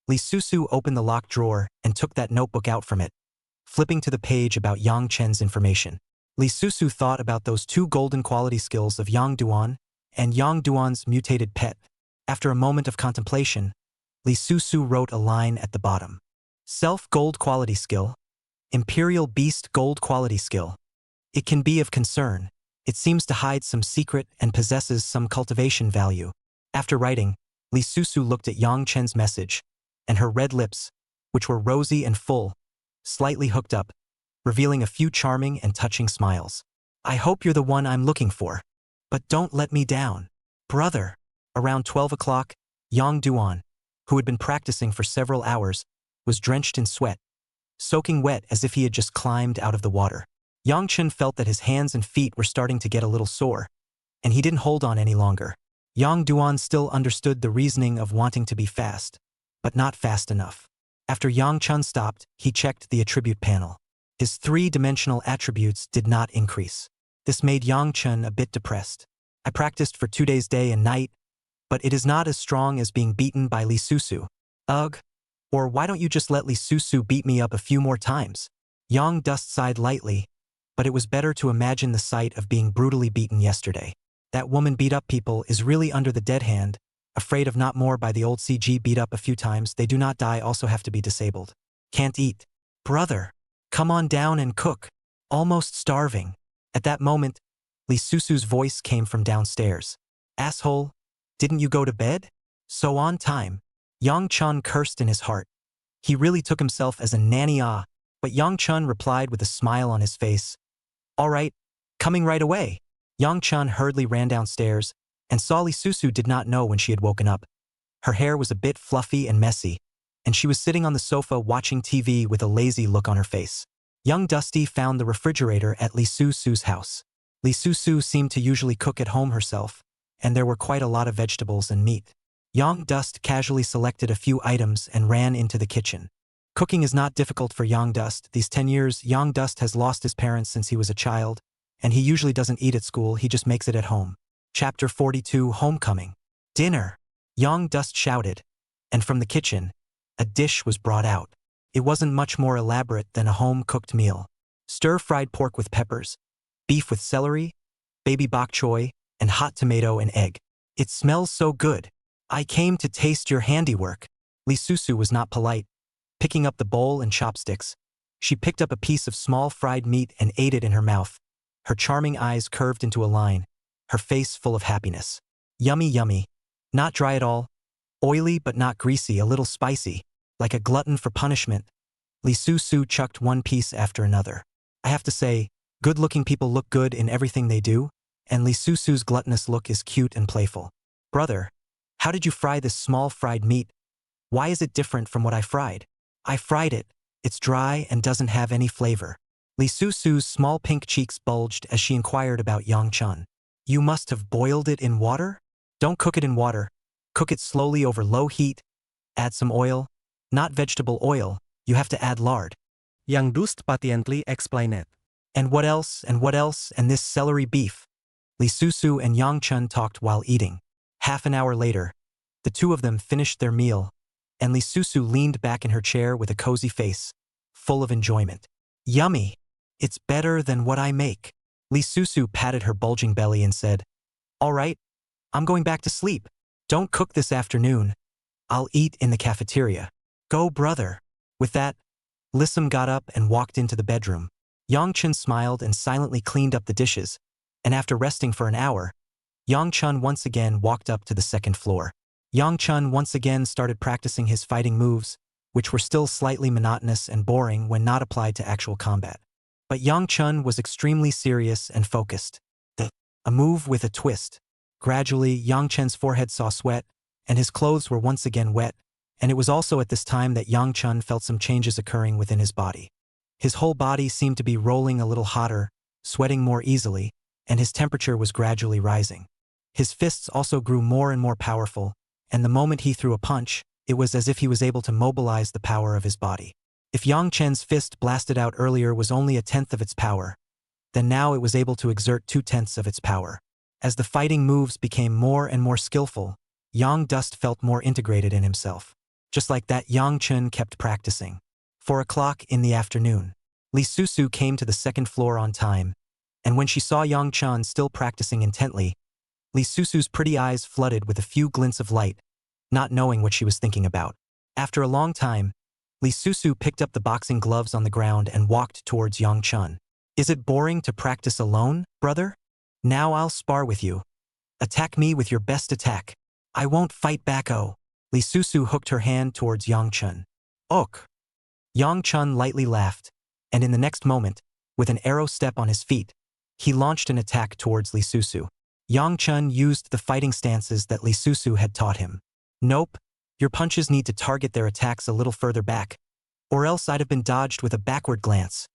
Lee Susu opened the locked drawer and took that notebook out from it, flipping to the page about Yang Chen's information. Lee Susu thought about those two golden quality skills of Yang Duan and Yang Duan's mutated pet. After a moment of contemplation, Lee Susu wrote a line at the bottom. Self gold quality skill. Imperial beast gold quality skill. It can be of concern. It seems to hide some secret and possesses some cultivation value. After writing, Lee Susu looked at Yang Chen's message, and her red lips, which were rosy and full, slightly hooked up, revealing a few charming and touching smiles. I hope you're the one I'm looking for. But don't let me down. Brother. Around 12 o'clock, Yang Duan, who had been practicing for several hours, was drenched in sweat, soaking wet as if he had just climbed out of the water. Yang Chen felt that his hands and feet were starting to get a little sore, and he didn't hold on any longer. Yang Duan still understood the reasoning of wanting to be fast, but not fast enough. After Yang Chen stopped, he checked the attribute panel. His three-dimensional attributes did not increase. This made Yang Chen a bit depressed. I practiced for 2 days day and night, but it is not as strong as being beaten by Lee Susu. Ugh. Or why don't you just let Lee Susu beat me up a few more times? Yang Dust sighed lightly, but it was better to imagine the sight of being brutally beaten yesterday. That woman beat up people is really under the dead hand, afraid of not more by the old CG beat up a few times, they do not die also have to be disabled. Can't eat. Brother. Come on down and cook. Almost starving. At that moment, Lee Susu's voice came from downstairs. Asshole. Didn't you go to bed? So on time. Yang Chun cursed in his heart. He really took himself as a nanny but Yang Chun replied with a smile on his face. All right, coming right away. Yang Chun hurriedly ran downstairs and saw Lee Susu did not know when she had woken up. Her hair was a bit fluffy and messy, and she was sitting on the sofa watching TV with a lazy look on her face. Young Dusty found the refrigerator at Lee Susu's house. Lee Susu seemed to usually cook at home herself, and there were quite a lot of vegetables and meat. Yang Dust casually selected a few items and ran into the kitchen. Cooking is not difficult for Yang Dust. These 10 years, Yang Dust has lost his parents since he was a child, and he usually doesn't eat at school, he just makes it at home. Chapter 42, Homecoming. Dinner. Yang Dust shouted, and from the kitchen, a dish was brought out. It wasn't much more elaborate than a home-cooked meal. Stir-fried pork with peppers, beef with celery, baby bok choy, and hot tomato and egg. It smells so good. I came to taste your handiwork. Lee Susu was not polite. Picking up the bowl and chopsticks, she picked up a piece of small fried meat and ate it in her mouth. Her charming eyes curved into a line, her face full of happiness. Yummy, yummy. Not dry at all. Oily but not greasy, a little spicy. Like a glutton for punishment. Lee Susu chucked one piece after another. I have to say, good-looking people look good in everything they do, and Lee Susu's gluttonous look is cute and playful. Brother, how did you fry this small fried meat? Why is it different from what I fried? I fried it. It's dry and doesn't have any flavor. Lee Susu's small pink cheeks bulged as she inquired about Yang Chun. You must have boiled it in water? Don't cook it in water. Cook it slowly over low heat. Add some oil. Not vegetable oil, you have to add lard. Yang Dust patiently explained. And what else, and this celery beef. Lee Susu and Yang Chun talked while eating. Half an hour later, the two of them finished their meal, and Lee Susu leaned back in her chair with a cozy face, full of enjoyment. Yummy! It's better than what I make. Lee Susu patted her bulging belly and said, All right, I'm going back to sleep. Don't cook this afternoon. I'll eat in the cafeteria. Go, brother. With that, Lissam got up and walked into the bedroom. Yang Chun smiled and silently cleaned up the dishes, and after resting for an hour, Yang Chun once again walked up to the second floor. Yang Chun once again started practicing his fighting moves, which were still slightly monotonous and boring when not applied to actual combat. But Yang Chun was extremely serious and focused. A move with a twist. Gradually, Yang Chun's forehead saw sweat, and his clothes were once again wet, and it was also at this time that Yang Chun felt some changes occurring within his body. His whole body seemed to be rolling a little hotter, sweating more easily, and his temperature was gradually rising. His fists also grew more and more powerful, and the moment he threw a punch, it was as if he was able to mobilize the power of his body. If Yang Chen's fist blasted out earlier was only a tenth of its power, then now it was able to exert 2/10 of its power. As the fighting moves became more and more skillful, Yang Dust felt more integrated in himself. Just like that, Yang Chen kept practicing. 4 o'clock in the afternoon. Li Susu came to the second floor on time, and when she saw Yang Chen still practicing intently, Li Susu's pretty eyes flooded with a few glints of light, not knowing what she was thinking about. After a long time, Li Susu picked up the boxing gloves on the ground and walked towards Yang Chen. Is it boring to practice alone, brother? Now I'll spar with you. Attack me with your best attack. I won't fight back. Oh. Li Susu hooked her hand towards Yang Chen. Ok. Yang Chen lightly laughed, and in the next moment, with an arrow step on his feet, he launched an attack towards Li Susu. Yang Chen used the fighting stances that Li Susu had taught him. Nope, your punches need to target their attacks a little further back, or else I'd have been dodged with a backward glance.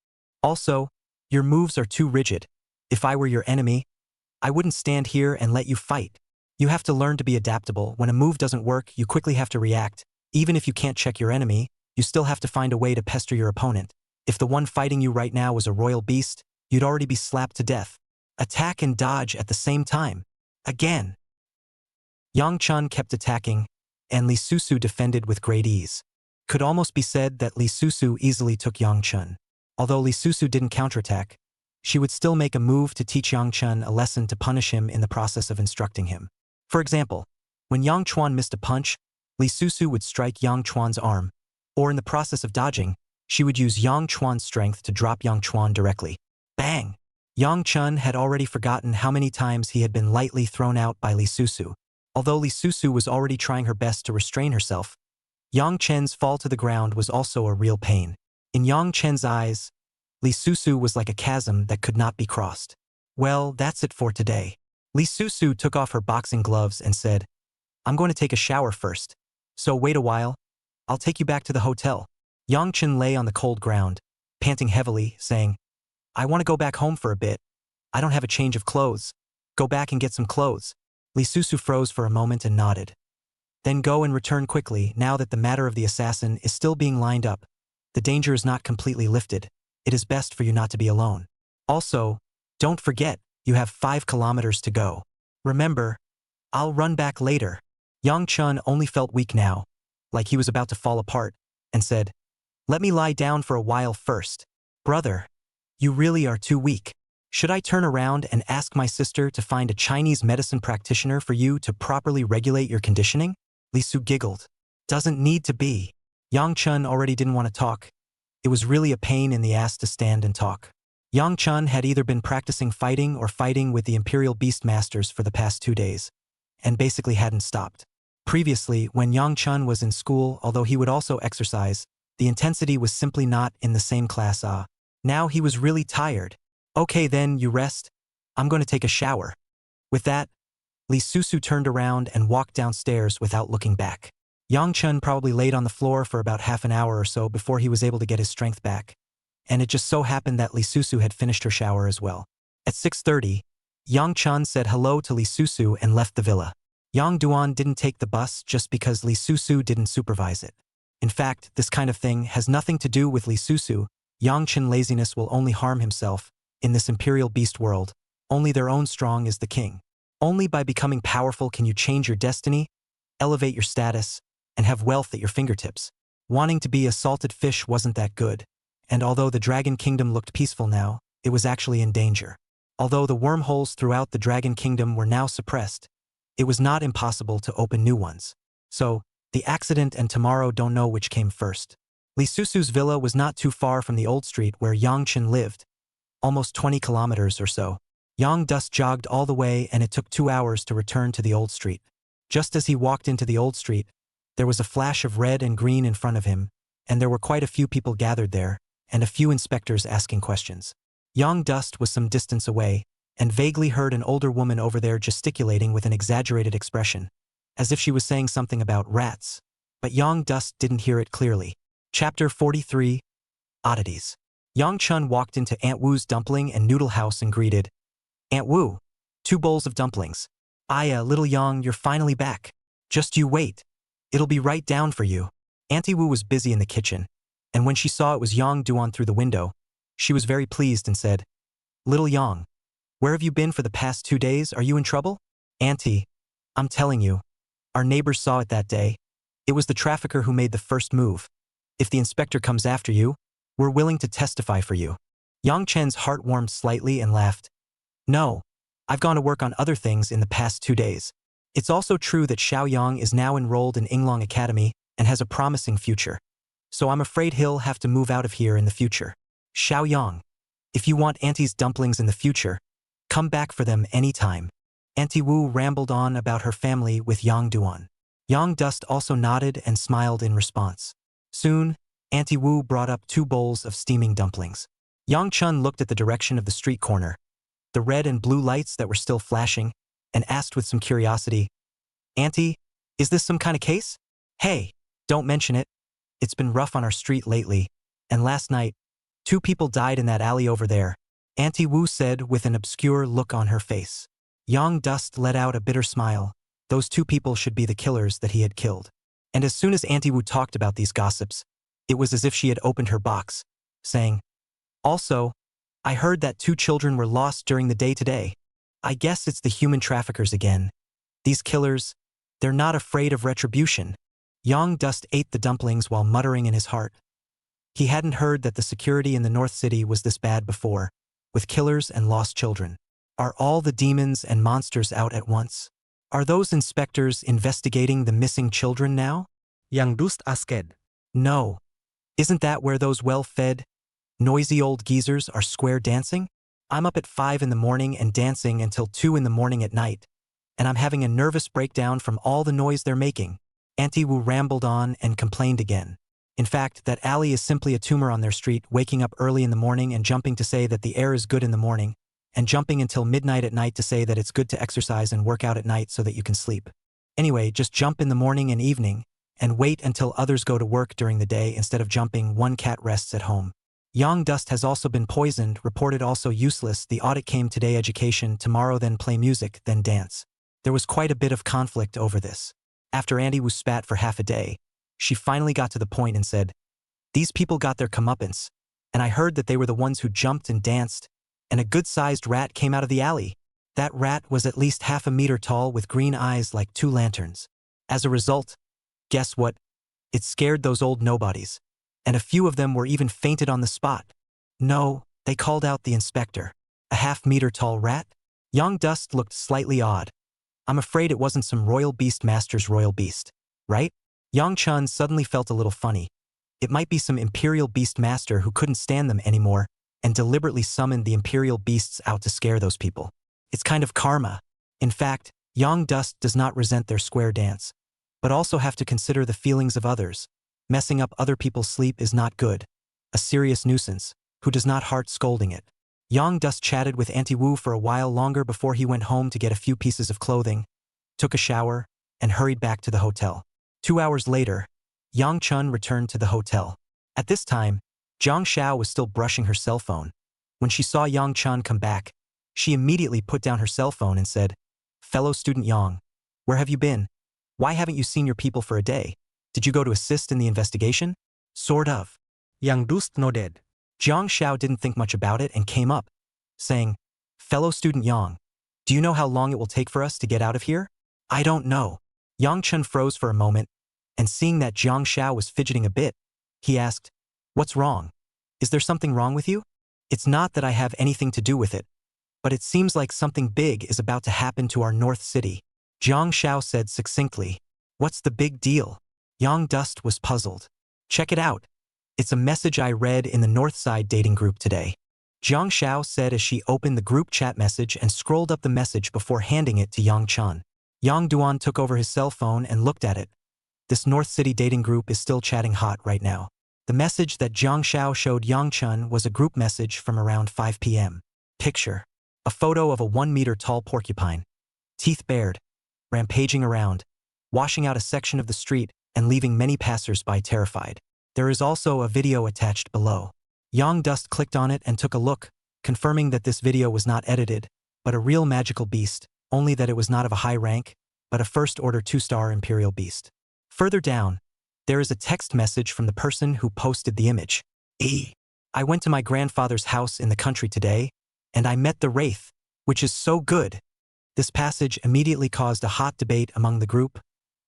Also, your moves are too rigid. If I were your enemy, I wouldn't stand here and let you fight. You have to learn to be adaptable. When a move doesn't work, you quickly have to react. Even if you can't check your enemy, you still have to find a way to pester your opponent. If the one fighting you right now was a royal beast, you'd already be slapped to death. Attack and dodge at the same time. Again. Yang Chen kept attacking, and Li Susu defended with great ease. Could almost be said that Li Susu easily took Yang Chen. Although Li Susu didn't counterattack, she would still make a move to teach Yang Chen a lesson to punish him in the process of instructing him. For example, when Yang Chuan missed a punch, Li Susu would strike Yang Chuan's arm, or in the process of dodging, she would use Yang Chuan's strength to drop Yang Chuan directly. Bang! Yang Chen had already forgotten how many times he had been lightly thrown out by Li Susu. Although Li Susu was already trying her best to restrain herself, Yang Chen's fall to the ground was also a real pain. In Yang Chen's eyes, Li Susu was like a chasm that could not be crossed. Well, that's it for today. Li Susu took off her boxing gloves and said, I'm going to take a shower first, so wait a while. I'll take you back to the hotel. Yang Chen lay on the cold ground, panting heavily, saying, I want to go back home for a bit. I don't have a change of clothes. Go back and get some clothes. Li Susu froze for a moment and nodded. Then go and return quickly. Now that the matter of the assassin is still being lined up, the danger is not completely lifted. It is best for you not to be alone. Also, don't forget, you have 5 kilometers to go. Remember, I'll run back later. Yang Chen only felt weak now, like he was about to fall apart, and said, Let me lie down for a while first. Brother, you really are too weak. Should I turn around and ask my sister to find a Chinese medicine practitioner for you to properly regulate your conditioning? Li Su giggled. Doesn't need to be. Yang Chen already didn't want to talk. It was really a pain in the ass to stand and talk. Yang Chen had either been practicing fighting or fighting with the Imperial Beast Masters for the past 2 days, and basically hadn't stopped. Previously, when Yang Chen was in school, although he would also exercise, the intensity was simply not in the same class. Now he was really tired. Okay then, you rest. I'm going to take a shower. With that, Li Susu turned around and walked downstairs without looking back. Yang Chen probably laid on the floor for about half an hour or so before he was able to get his strength back. And it just so happened that Li Susu had finished her shower as well. At 6:30, Yang Chen said hello to Li Susu and left the villa. Yang Duan didn't take the bus just because Li Susu didn't supervise it. In fact, this kind of thing has nothing to do with Li Susu. Yang Chen laziness will only harm himself. In this imperial beast world, only their own strong is the king. Only by becoming powerful can you change your destiny, elevate your status, and have wealth at your fingertips. Wanting to be a salted fish wasn't that good, and although the Dragon Kingdom looked peaceful now, it was actually in danger. Although the wormholes throughout the Dragon Kingdom were now suppressed, it was not impossible to open new ones. So, the accident and tomorrow don't know which came first. Li Susu's villa was not too far from the old street where Yang Chen lived, almost 20 kilometers or so. Yang Dust jogged all the way and it took 2 hours to return to the old street. Just as he walked into the old street, there was a flash of red and green in front of him, and there were quite a few people gathered there, and a few inspectors asking questions. Yang Dust was some distance away, and vaguely heard an older woman over there gesticulating with an exaggerated expression, as if she was saying something about rats, but Yang Dust didn't hear it clearly. Chapter 43, Oddities. Yang Chen walked into Aunt Wu's dumpling and noodle house and greeted, Aunt Wu, 2 bowls of dumplings. Aya, little Yang, you're finally back. Just you wait. It'll be right down for you. Auntie Wu was busy in the kitchen, and when she saw it was Yang Duan through the window, she was very pleased and said, Little Yang, where have you been for the past 2 days? Are you in trouble? Auntie, I'm telling you, our neighbors saw it that day. It was the trafficker who made the first move. If the inspector comes after you, we're willing to testify for you. Yang Chen's heart warmed slightly and laughed. No, I've gone to work on other things in the past 2 days. It's also true that Xiao Yang is now enrolled in Yinglong Academy and has a promising future. So I'm afraid he'll have to move out of here in the future. Xiao Yang, if you want Auntie's dumplings in the future, come back for them anytime. Auntie Wu rambled on about her family with Yang Duan. Yang Dust also nodded and smiled in response. Soon, Auntie Wu brought up 2 bowls of steaming dumplings. Yang Chun looked at the direction of the street corner, the red and blue lights that were still flashing, and asked with some curiosity, Auntie, is this some kind of case? Hey, don't mention it. It's been rough on our street lately, and last night, 2 people died in that alley over there, Auntie Wu said with an obscure look on her face. Yang Dust let out a bitter smile. Those 2 people should be the killers that he had killed. And as soon as Auntie Wu talked about these gossips, it was as if she had opened her box, saying, Also, I heard that 2 children were lost during the day today. I guess it's the human traffickers again. These killers, they're not afraid of retribution. Yang Dust ate the dumplings while muttering in his heart. He hadn't heard that the security in the North City was this bad before, with killers and lost children. Are all the demons and monsters out at once? Are those inspectors investigating the missing children now? Yang Dust asked. No. Isn't that where those well-fed, noisy old geezers are square dancing? I'm up at 5 in the morning and dancing until 2 in the morning at night, and I'm having a nervous breakdown from all the noise they're making. Auntie Wu rambled on and complained again. In fact, that alley is simply a tumor on their street, waking up early in the morning and jumping to say that the air is good in the morning, and jumping until midnight at night to say that it's good to exercise and work out at night so that you can sleep. Anyway, just jump in the morning and evening, and wait until others go to work during the day instead of jumping. One cat rests at home. Yang Dust has also been poisoned, reported also useless. The audit came today, education, tomorrow then play music, then dance. There was quite a bit of conflict over this. After Auntie Wu spat for half a day, she finally got to the point and said, These people got their comeuppance, and I heard that they were the ones who jumped and danced, and a good-sized rat came out of the alley. That rat was at least half a meter tall with green eyes like 2 lanterns. As a result, guess what? It scared those old nobodies, and a few of them were even fainted on the spot. No, they called out the inspector. A half-meter tall rat? Yang Dust looked slightly odd. I'm afraid it wasn't some royal beast master's royal beast, right? Yang Chun suddenly felt a little funny. It might be some imperial beast master who couldn't stand them anymore and deliberately summoned the imperial beasts out to scare those people. It's kind of karma. In fact, Yang Dust does not resent their square dance, but also have to consider the feelings of others. Messing up other people's sleep is not good. A serious nuisance, who does not heart scolding it. Yang Dust chatted with Auntie Wu for a while longer before he went home to get a few pieces of clothing, took a shower, and hurried back to the hotel. 2 hours later, Yang Chun returned to the hotel. At this time, Zhang Xiao was still brushing her cell phone. When she saw Yang Chun come back, she immediately put down her cell phone and said, Fellow student Yang, where have you been? Why haven't you seen your people for a day? Did you go to assist in the investigation? Sort of. Yang Dust nodded. Zhang Xiao didn't think much about it and came up, saying, Fellow student Yang, do you know how long it will take for us to get out of here? I don't know. Yang Chun froze for a moment, and seeing that Zhang Xiao was fidgeting a bit, he asked, What's wrong? Is there something wrong with you? It's not that I have anything to do with it, but it seems like something big is about to happen to our North City. Zhang Xiao said succinctly. What's the big deal? Yang Dust was puzzled. Check it out. It's a message I read in the Northside dating group today. Zhang Xiao said as she opened the group chat message and scrolled up the message before handing it to Yang Chun. Yang Duan took over his cell phone and looked at it. This North City dating group is still chatting hot right now. The message that Zhang Xiao showed Yang Chun was a group message from around 5 p.m. Picture. A photo of a 1-meter tall porcupine, teeth bared, rampaging around, washing out a section of the street and leaving many passers-by terrified. There is also a video attached below. Yang Dust clicked on it and took a look, confirming that this video was not edited, but a real magical beast, only that it was not of a high rank, but a first-order 2-star Imperial Beast. Further down, there is a text message from the person who posted the image. I went to my grandfather's house in the country today, and I met the Wraith, which is so good. This passage immediately caused a hot debate among the group,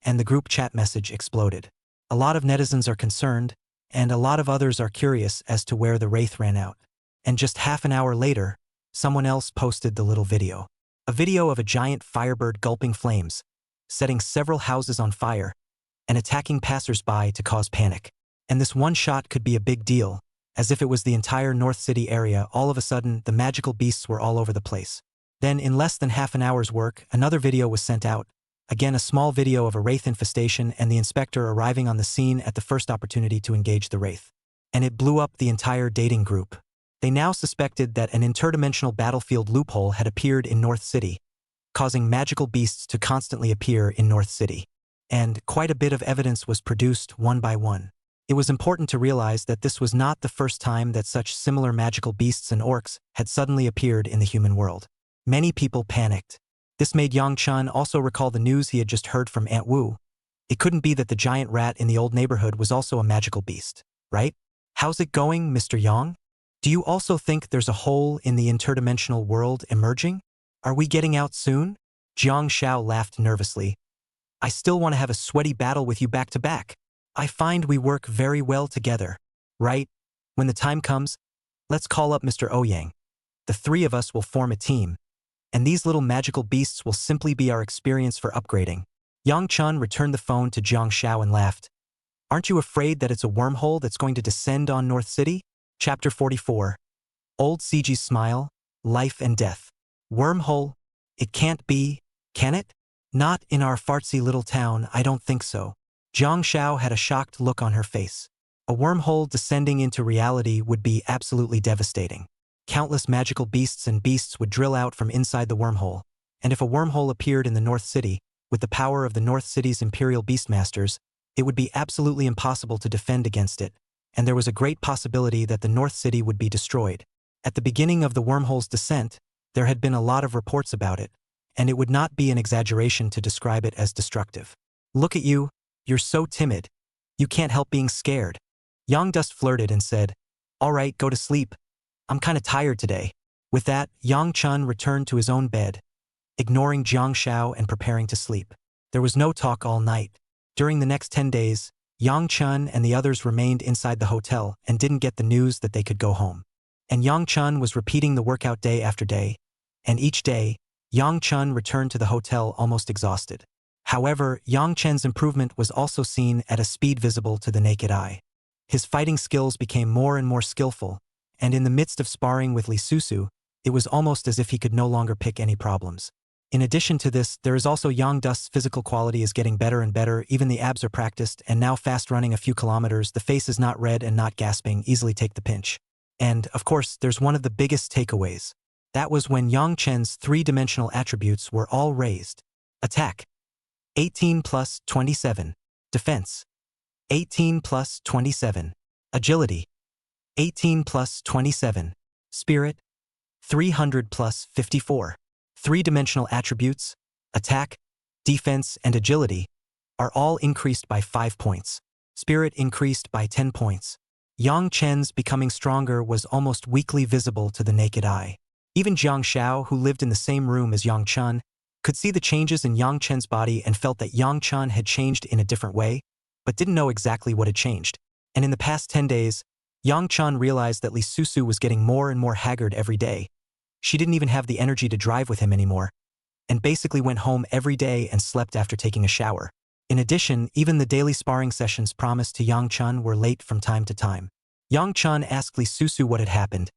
and the group chat message exploded. A lot of netizens are concerned, and a lot of others are curious as to where the Wraith ran out. And just half an hour later, someone else posted the little video. A video of a giant firebird gulping flames, setting several houses on fire, and attacking passers-by to cause panic. And this one shot could be a big deal, as if it was the entire North City area. All of a sudden, the magical beasts were all over the place. Then, in less than half an hour's work, another video was sent out. Again, a small video of a Wraith infestation and the inspector arriving on the scene at the first opportunity to engage the Wraith. And it blew up the entire dating group. They now suspected that an interdimensional battlefield loophole had appeared in North City, causing magical beasts to constantly appear in North City. And quite a bit of evidence was produced one by one. It was important to realize that this was not the first time that such similar magical beasts and orcs had suddenly appeared in the human world. Many people panicked. This made Yang Chun also recall the news he had just heard from Aunt Wu. It couldn't be that the giant rat in the old neighborhood was also a magical beast, right? How's it going, Mr. Yang? Do you also think there's a hole in the interdimensional world emerging? Are we getting out soon? Jiang Xiao laughed nervously. I still want to have a sweaty battle with you back to back. I find we work very well together, right? When the time comes, let's call up Mr. Ouyang. The three of us will form a team, and these little magical beasts will simply be our experience for upgrading. Yang Chun returned the phone to Jiang Xiao and laughed. Aren't you afraid that it's a wormhole that's going to descend on North City? Chapter 44. Old Siji's Smile, Life and Death. Wormhole? It can't be, can it? Not in our fartsy little town, I don't think so. Jiang Xiao had a shocked look on her face. A wormhole descending into reality would be absolutely devastating. Countless magical beasts and beasts would drill out from inside the wormhole, and if a wormhole appeared in the North City, with the power of the North City's Imperial Beastmasters, it would be absolutely impossible to defend against it, and there was a great possibility that the North City would be destroyed. At the beginning of the wormhole's descent, there had been a lot of reports about it, and it would not be an exaggeration to describe it as destructive. Look at you, you're so timid. You can't help being scared. Yang Dust flirted and said, All right, go to sleep. I'm kinda tired today. With that, Yang Chun returned to his own bed, ignoring Jiang Xiao and preparing to sleep. There was no talk all night. During the next 10 days, Yang Chun and the others remained inside the hotel and didn't get the news that they could go home. And Yang Chun was repeating the workout day after day, and each day, Yang Chun returned to the hotel almost exhausted. However, Yang Chen's improvement was also seen at a speed visible to the naked eye. His fighting skills became more and more skillful, and in the midst of sparring with Li Susu, it was almost as if he could no longer pick any problems. In addition to this, there is also Yang Dust's physical quality is getting better and better, even the abs are practiced, and now fast running a few kilometers, the face is not red and not gasping, easily take the pinch. And, of course, there's one of the biggest takeaways. That was when Yang Chen's three-dimensional attributes were all raised. Attack, 18 plus 27. Defense, 18 plus 27. Agility, 18 plus 27. Spirit, 300 plus 54. Three-dimensional attributes, attack, defense, and agility, are all increased by 5 points. Spirit increased by 10 points. Yang Chen's becoming stronger was almost weakly visible to the naked eye. Even Jiang Xiao, who lived in the same room as Yang Chun, could see the changes in Yang Chen's body and felt that Yang Chun had changed in a different way, but didn't know exactly what had changed. And in the past 10 days, Yang Chun realized that Li Susu was getting more and more haggard every day. She didn't even have the energy to drive with him anymore, and basically went home every day and slept after taking a shower. In addition, even the daily sparring sessions promised to Yang Chun were late from time to time. Yang Chun asked Li Susu what had happened,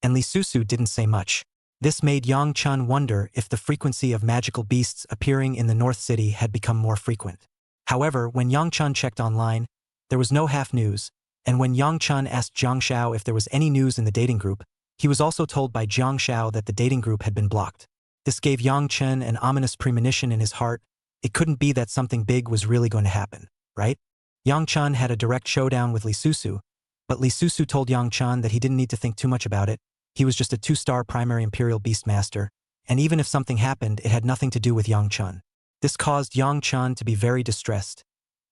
and Li Susu didn't say much. This made Yang Chun wonder if the frequency of magical beasts appearing in the North City had become more frequent. However, when Yang Chun checked online, there was no half news, and when Yang Chun asked Jiang Xiao if there was any news in the dating group, he was also told by Jiang Xiao that the dating group had been blocked. This gave Yang Chen an ominous premonition in his heart. It couldn't be that something big was really going to happen, right? Yang Chun had a direct showdown with Li Susu, but Li Susu told Yang Chun that he didn't need to think too much about it. He was just a 2-star primary Imperial Beastmaster, and even if something happened, it had nothing to do with Yang Chun. This caused Yang Chun to be very distressed,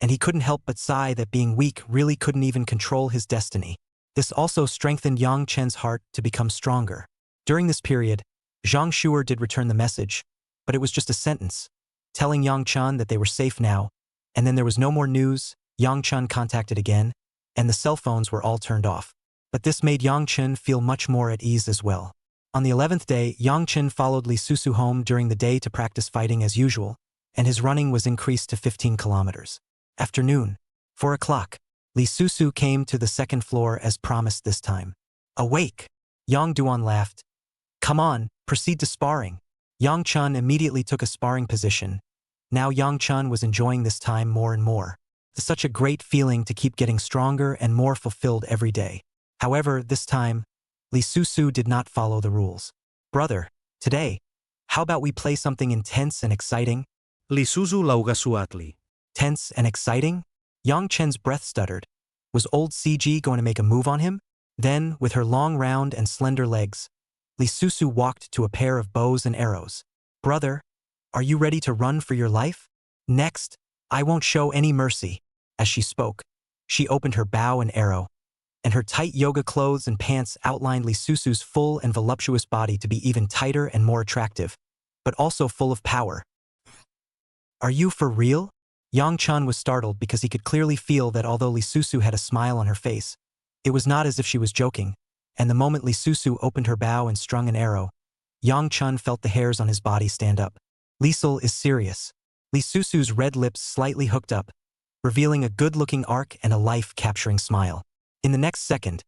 and he couldn't help but sigh that being weak really couldn't even control his destiny. This also strengthened Yang Chen's heart to become stronger. During this period, Zhang Shuer did return the message, but it was just a sentence, telling Yang Chun that they were safe now, and then there was no more news. Yang Chun contacted again, and the cell phones were all turned off. But this made Yang Chun feel much more at ease as well. On the 11th day, Yang Chun followed Li Susu home during the day to practice fighting as usual, and his running was increased to 15 kilometers. Afternoon, 4 o'clock. Li Susu came to the second floor as promised this time. Awake! Yang Duan laughed. Come on, proceed to sparring. Yang Chun immediately took a sparring position. Now Yang Chun was enjoying this time more and more. It's such a great feeling to keep getting stronger and more fulfilled every day. However, this time, Li Susu did not follow the rules. Brother, today, how about we play something intense and exciting? Li Susu laugasuatli. Tense and exciting? Yang Chen's breath stuttered. Was old CG going to make a move on him? Then, with her long round and slender legs, Li Susu walked to a pair of bows and arrows. Brother, are you ready to run for your life? Next, I won't show any mercy. As she spoke, she opened her bow and arrow, and her tight yoga clothes and pants outlined Li Susu's full and voluptuous body to be even tighter and more attractive, but also full of power. Are you for real? Yang Chun was startled because he could clearly feel that although Li Susu had a smile on her face, it was not as if she was joking, and the moment Li Susu opened her bow and strung an arrow, Yang Chun felt the hairs on his body stand up. Liesel is serious. Li Susu's red lips slightly hooked up, revealing a good-looking arc and a life-capturing smile. In the next second,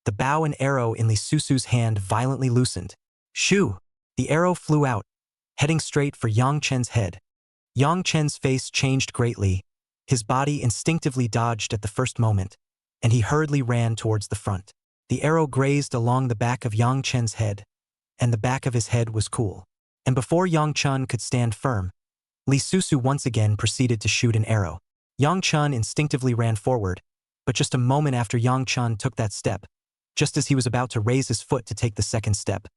the bow and arrow in Li Susu's hand violently loosened. Shoo! The arrow flew out, heading straight for Yang Chen's head. Yang Chen's face changed greatly. His body instinctively dodged at the first moment, and he hurriedly ran towards the front. The arrow grazed along the back of Yang Chen's head, and the back of his head was cool. And before Yang Chun could stand firm, Li Susu once again proceeded to shoot an arrow. Yang Chun instinctively ran forward, but just a moment after Yang Chun took that step, just as he was about to raise his foot to take the second step,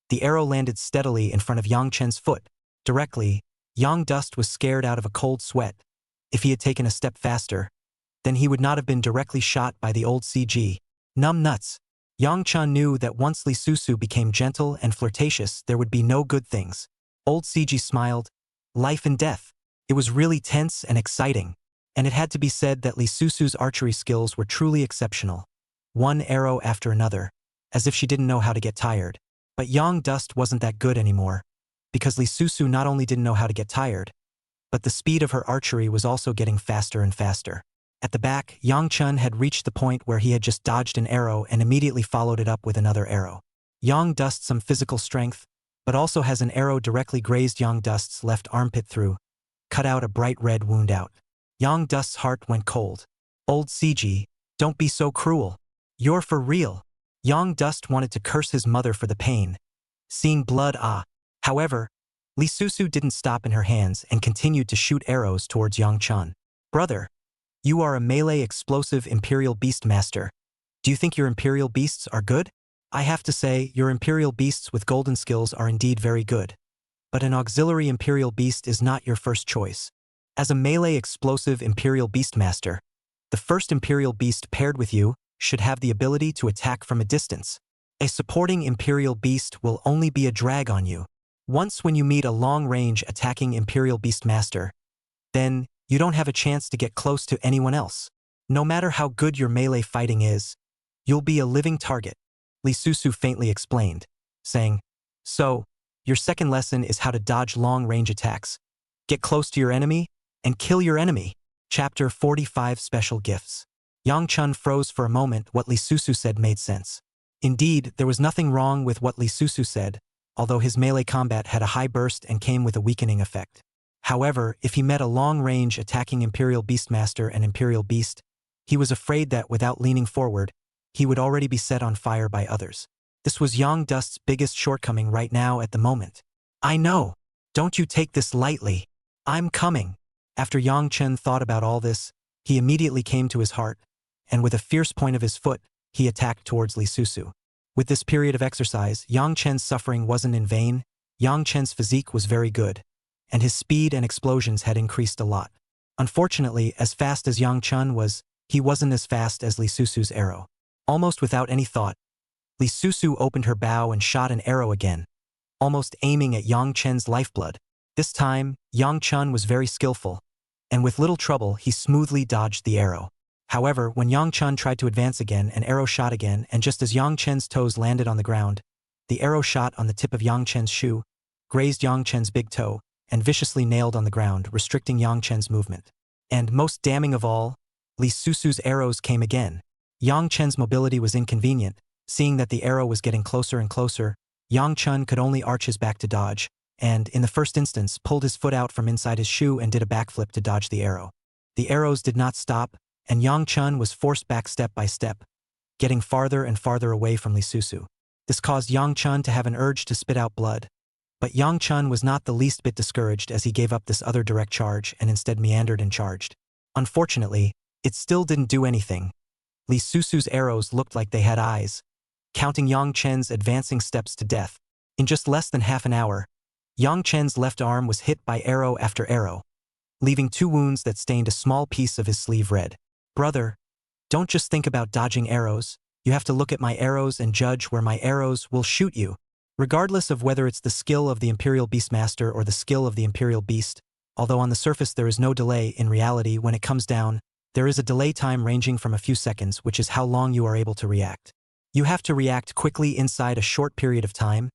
the arrow landed steadily in front of Yang Chen's foot. Directly, Yang Dust was scared out of a cold sweat. If he had taken a step faster, then he would not have been directly shot by the old CG. Numb nuts. Yang Chun knew that once Li Susu became gentle and flirtatious, there would be no good things. Old CG smiled. Life and death. It was really tense and exciting, and it had to be said that Li Susu's archery skills were truly exceptional. One arrow after another, as if she didn't know how to get tired. But Yang Dust wasn't that good anymore, because Li Susu not only didn't know how to get tired, but the speed of her archery was also getting faster and faster. At the back, Yang Chun had reached the point where he had just dodged an arrow and immediately followed it up with another arrow. Yang Dust some physical strength, but also has an arrow directly grazed Yang Dust's left armpit through, cut out a bright red wound out. Yang Dust's heart went cold. Old CG, don't be so cruel. You're for real. Yang Dust wanted to curse his mother for the pain. Seeing blood, However, Li Susu didn't stop in her hands and continued to shoot arrows towards Yang Chun. Brother, you are a melee explosive Imperial Beast Master. Do you think your Imperial Beasts are good? I have to say, your Imperial Beasts with golden skills are indeed very good. But an auxiliary Imperial Beast is not your first choice. As a melee explosive Imperial Beast Master, the first Imperial Beast paired with you should have the ability to attack from a distance. A supporting Imperial Beast will only be a drag on you. Once when you meet a long-range attacking Imperial Beast Master, then you don't have a chance to get close to anyone else. No matter how good your melee fighting is, you'll be a living target, Li Susu faintly explained, saying, so, your second lesson is how to dodge long-range attacks. Get close to your enemy, and kill your enemy. Chapter 45 Special Gifts. Yang Chun froze for a moment. What Li Susu said made sense. Indeed, there was nothing wrong with what Li Susu said, although his melee combat had a high burst and came with a weakening effect. However, if he met a long-range attacking Imperial Beastmaster and Imperial Beast, he was afraid that without leaning forward, he would already be set on fire by others. This was Yang Dust's biggest shortcoming right now at the moment. I know. Don't you take this lightly. I'm coming. After Yang Chen thought about all this, he immediately came to his heart, and with a fierce point of his foot, he attacked towards Li Susu. With this period of exercise, Yang Chen's suffering wasn't in vain. Yang Chen's physique was very good, and his speed and explosions had increased a lot. Unfortunately, as fast as Yang Chen was, he wasn't as fast as Li Susu's arrow. Almost without any thought, Li Susu opened her bow and shot an arrow again, almost aiming at Yang Chen's lifeblood. This time, Yang Chen was very skillful, and with little trouble he smoothly dodged the arrow. However, when Yang Chen tried to advance again, an arrow shot again, and just as Yang Chen's toes landed on the ground, the arrow shot on the tip of Yang Chen's shoe, grazed Yang Chen's big toe, and viciously nailed on the ground, restricting Yang Chen's movement. And most damning of all, Li Susu's arrows came again. Yang Chen's mobility was inconvenient. Seeing that the arrow was getting closer and closer, Yang Chen could only arch his back to dodge, and, in the first instance, pulled his foot out from inside his shoe and did a backflip to dodge the arrow. The arrows did not stop, and Yang Chen was forced back step by step, getting farther and farther away from Li Susu. This caused Yang Chen to have an urge to spit out blood. But Yang Chen was not the least bit discouraged as he gave up this other direct charge and instead meandered and charged. Unfortunately, it still didn't do anything. Li Susu's arrows looked like they had eyes, counting Yang Chen's advancing steps to death. In just less than half an hour, Yang Chen's left arm was hit by arrow after arrow, leaving 2 wounds that stained a small piece of his sleeve red. Brother, don't just think about dodging arrows, you have to look at my arrows and judge where my arrows will shoot you. Regardless of whether it's the skill of the Imperial Beastmaster or the skill of the Imperial Beast, although on the surface there is no delay, in reality when it comes down, there is a delay time ranging from a few seconds, which is how long you are able to react. You have to react quickly inside a short period of time,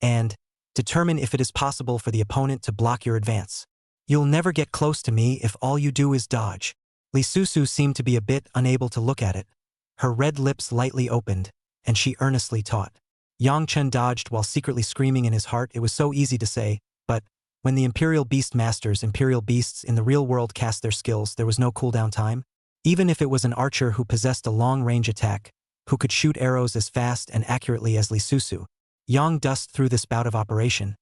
and determine if it is possible for the opponent to block your advance. You'll never get close to me if all you do is dodge. Li Susu seemed to be a bit unable to look at it. Her red lips lightly opened, and she earnestly taught. Yang Chen dodged while secretly screaming in his heart. It was so easy to say, but when the Imperial Beast Masters, Imperial Beasts in the real world cast their skills, there was no cooldown time. Even if it was an archer who possessed a long-range attack, who could shoot arrows as fast and accurately as Li Susu, Yang Dust through this bout of operation,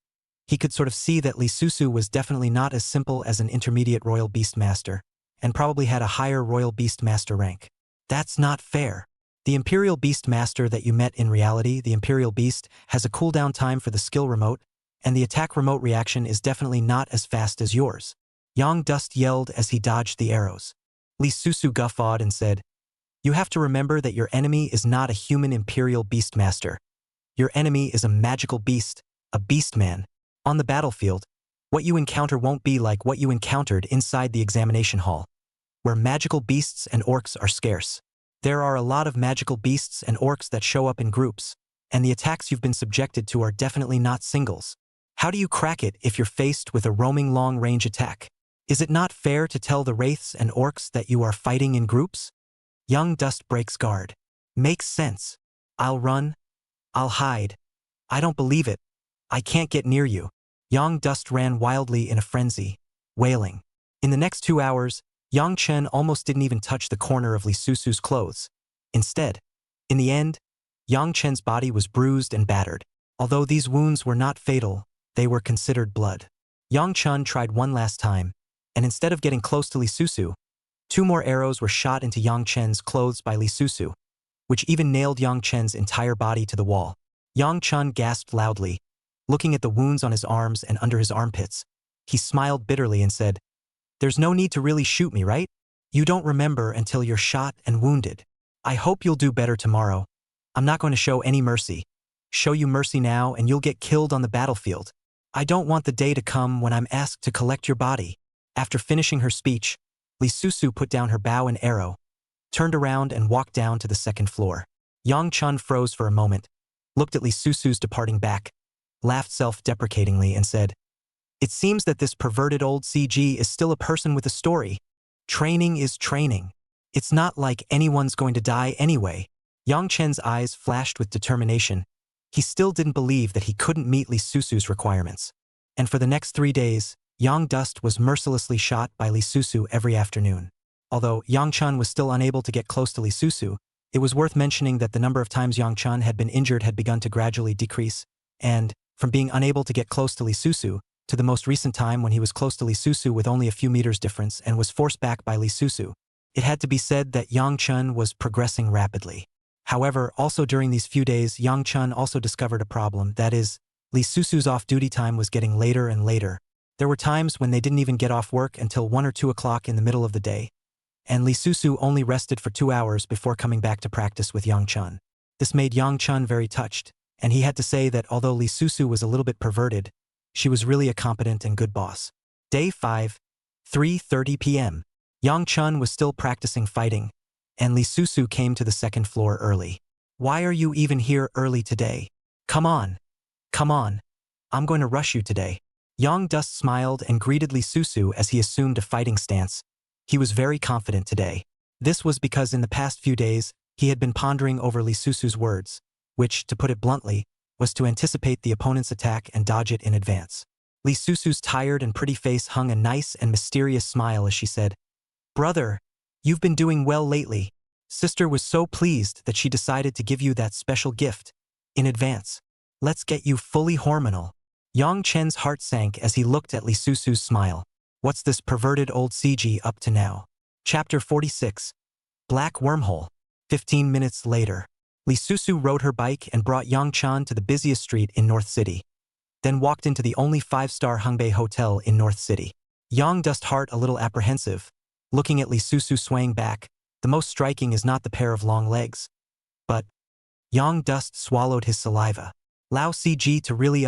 he could sort of see that Li Susu was definitely not as simple as an intermediate Royal Beast Master, and probably had a higher Royal Beast Master rank. That's not fair. The Imperial Beast Master that you met in reality, the Imperial Beast, has a cooldown time for the skill remote, and the attack remote reaction is definitely not as fast as yours. Yang Dust yelled as he dodged the arrows. Li Susu guffawed and said, "You have to remember that your enemy is not a human Imperial Beastmaster. Your enemy is a magical beast, a beastman. On the battlefield, what you encounter won't be like what you encountered inside the examination hall, where magical beasts and orcs are scarce. There are a lot of magical beasts and orcs that show up in groups, and the attacks you've been subjected to are definitely not singles. How do you crack it if you're faced with a roaming long-range attack? Is it not fair to tell the wraiths and orcs that you are fighting in groups?" Young Dust breaks guard. "Makes sense. I'll run. I'll hide. I don't believe it. I can't get near you." Yang Dust ran wildly in a frenzy, wailing. In the next 2 hours, Yang Chen almost didn't even touch the corner of Li Susu's clothes. Instead, in the end, Yang Chen's body was bruised and battered. Although these wounds were not fatal, they were considered blood. Yang Chen tried one last time, and instead of getting close to Li Susu, 2 more arrows were shot into Yang Chen's clothes by Li Susu, which even nailed Yang Chen's entire body to the wall. Yang Chen gasped loudly, looking at the wounds on his arms and under his armpits. He smiled bitterly and said, "There's no need to really shoot me, right? You don't remember until you're shot and wounded. I hope you'll do better tomorrow. I'm not going to show any mercy. Show you mercy now and you'll get killed on the battlefield. I don't want the day to come when I'm asked to collect your body." After finishing her speech, Li Susu put down her bow and arrow, turned around and walked down to the 2nd floor. Yang Chen froze for a moment, looked at Li Susu's departing back, laughed self-deprecatingly and said, "It seems that this perverted old CG is still a person with a story. Training is training. It's not like anyone's going to die anyway." Yang Chen's eyes flashed with determination. He still didn't believe that he couldn't meet Li Susu's requirements. And for the next 3 days, Yang Dust was mercilessly shot by Li Susu every afternoon. Although Yang Chen was still unable to get close to Li Susu, it was worth mentioning that the number of times Yang Chen had been injured had begun to gradually decrease, and, from being unable to get close to Li Susu, to the most recent time when he was close to Li Susu with only a few meters difference and was forced back by Li Susu, it had to be said that Yang Chen was progressing rapidly. However, also during these few days, Yang Chen also discovered a problem, that is, Lee Susu's off-duty time was getting later and later. There were times when they didn't even get off work until 1 or 2 o'clock in the middle of the day, and Lee Susu only rested for 2 hours before coming back to practice with Yang Chun. This made Yang Chun very touched, and he had to say that although Lee Susu was a little bit perverted, she was really a competent and good boss. Day 5, 3:30 p.m. Yang Chun was still practicing fighting, and Lee Susu came to the second floor early. "Why are you even here early today? Come on. Come on. I'm going to rush you today." Yang Dust smiled and greeted Lee Susu as he assumed a fighting stance. He was very confident today. This was because in the past few days, he had been pondering over Lee Susu's words, which, to put it bluntly, was to anticipate the opponent's attack and dodge it in advance. Lee Susu's tired and pretty face hung a nice and mysterious smile as she said, "Brother, you've been doing well lately. Sister was so pleased that she decided to give you that special gift in advance. Let's get you fully hormonal." Yang Chen's heart sank as he looked at Lee Susu's smile. What's this perverted old CG up to now? Chapter 46. Black Wormhole. 15 minutes later. Lee Susu rode her bike and brought Yang Chan to the busiest street in North City, then walked into the only 5-star Hongbei Hotel in North City. Yang Dust heart a little apprehensive, looking at Lee Susu swaying back. The most striking is not the pair of long legs, but Yang Dust swallowed his saliva. Lao CG to really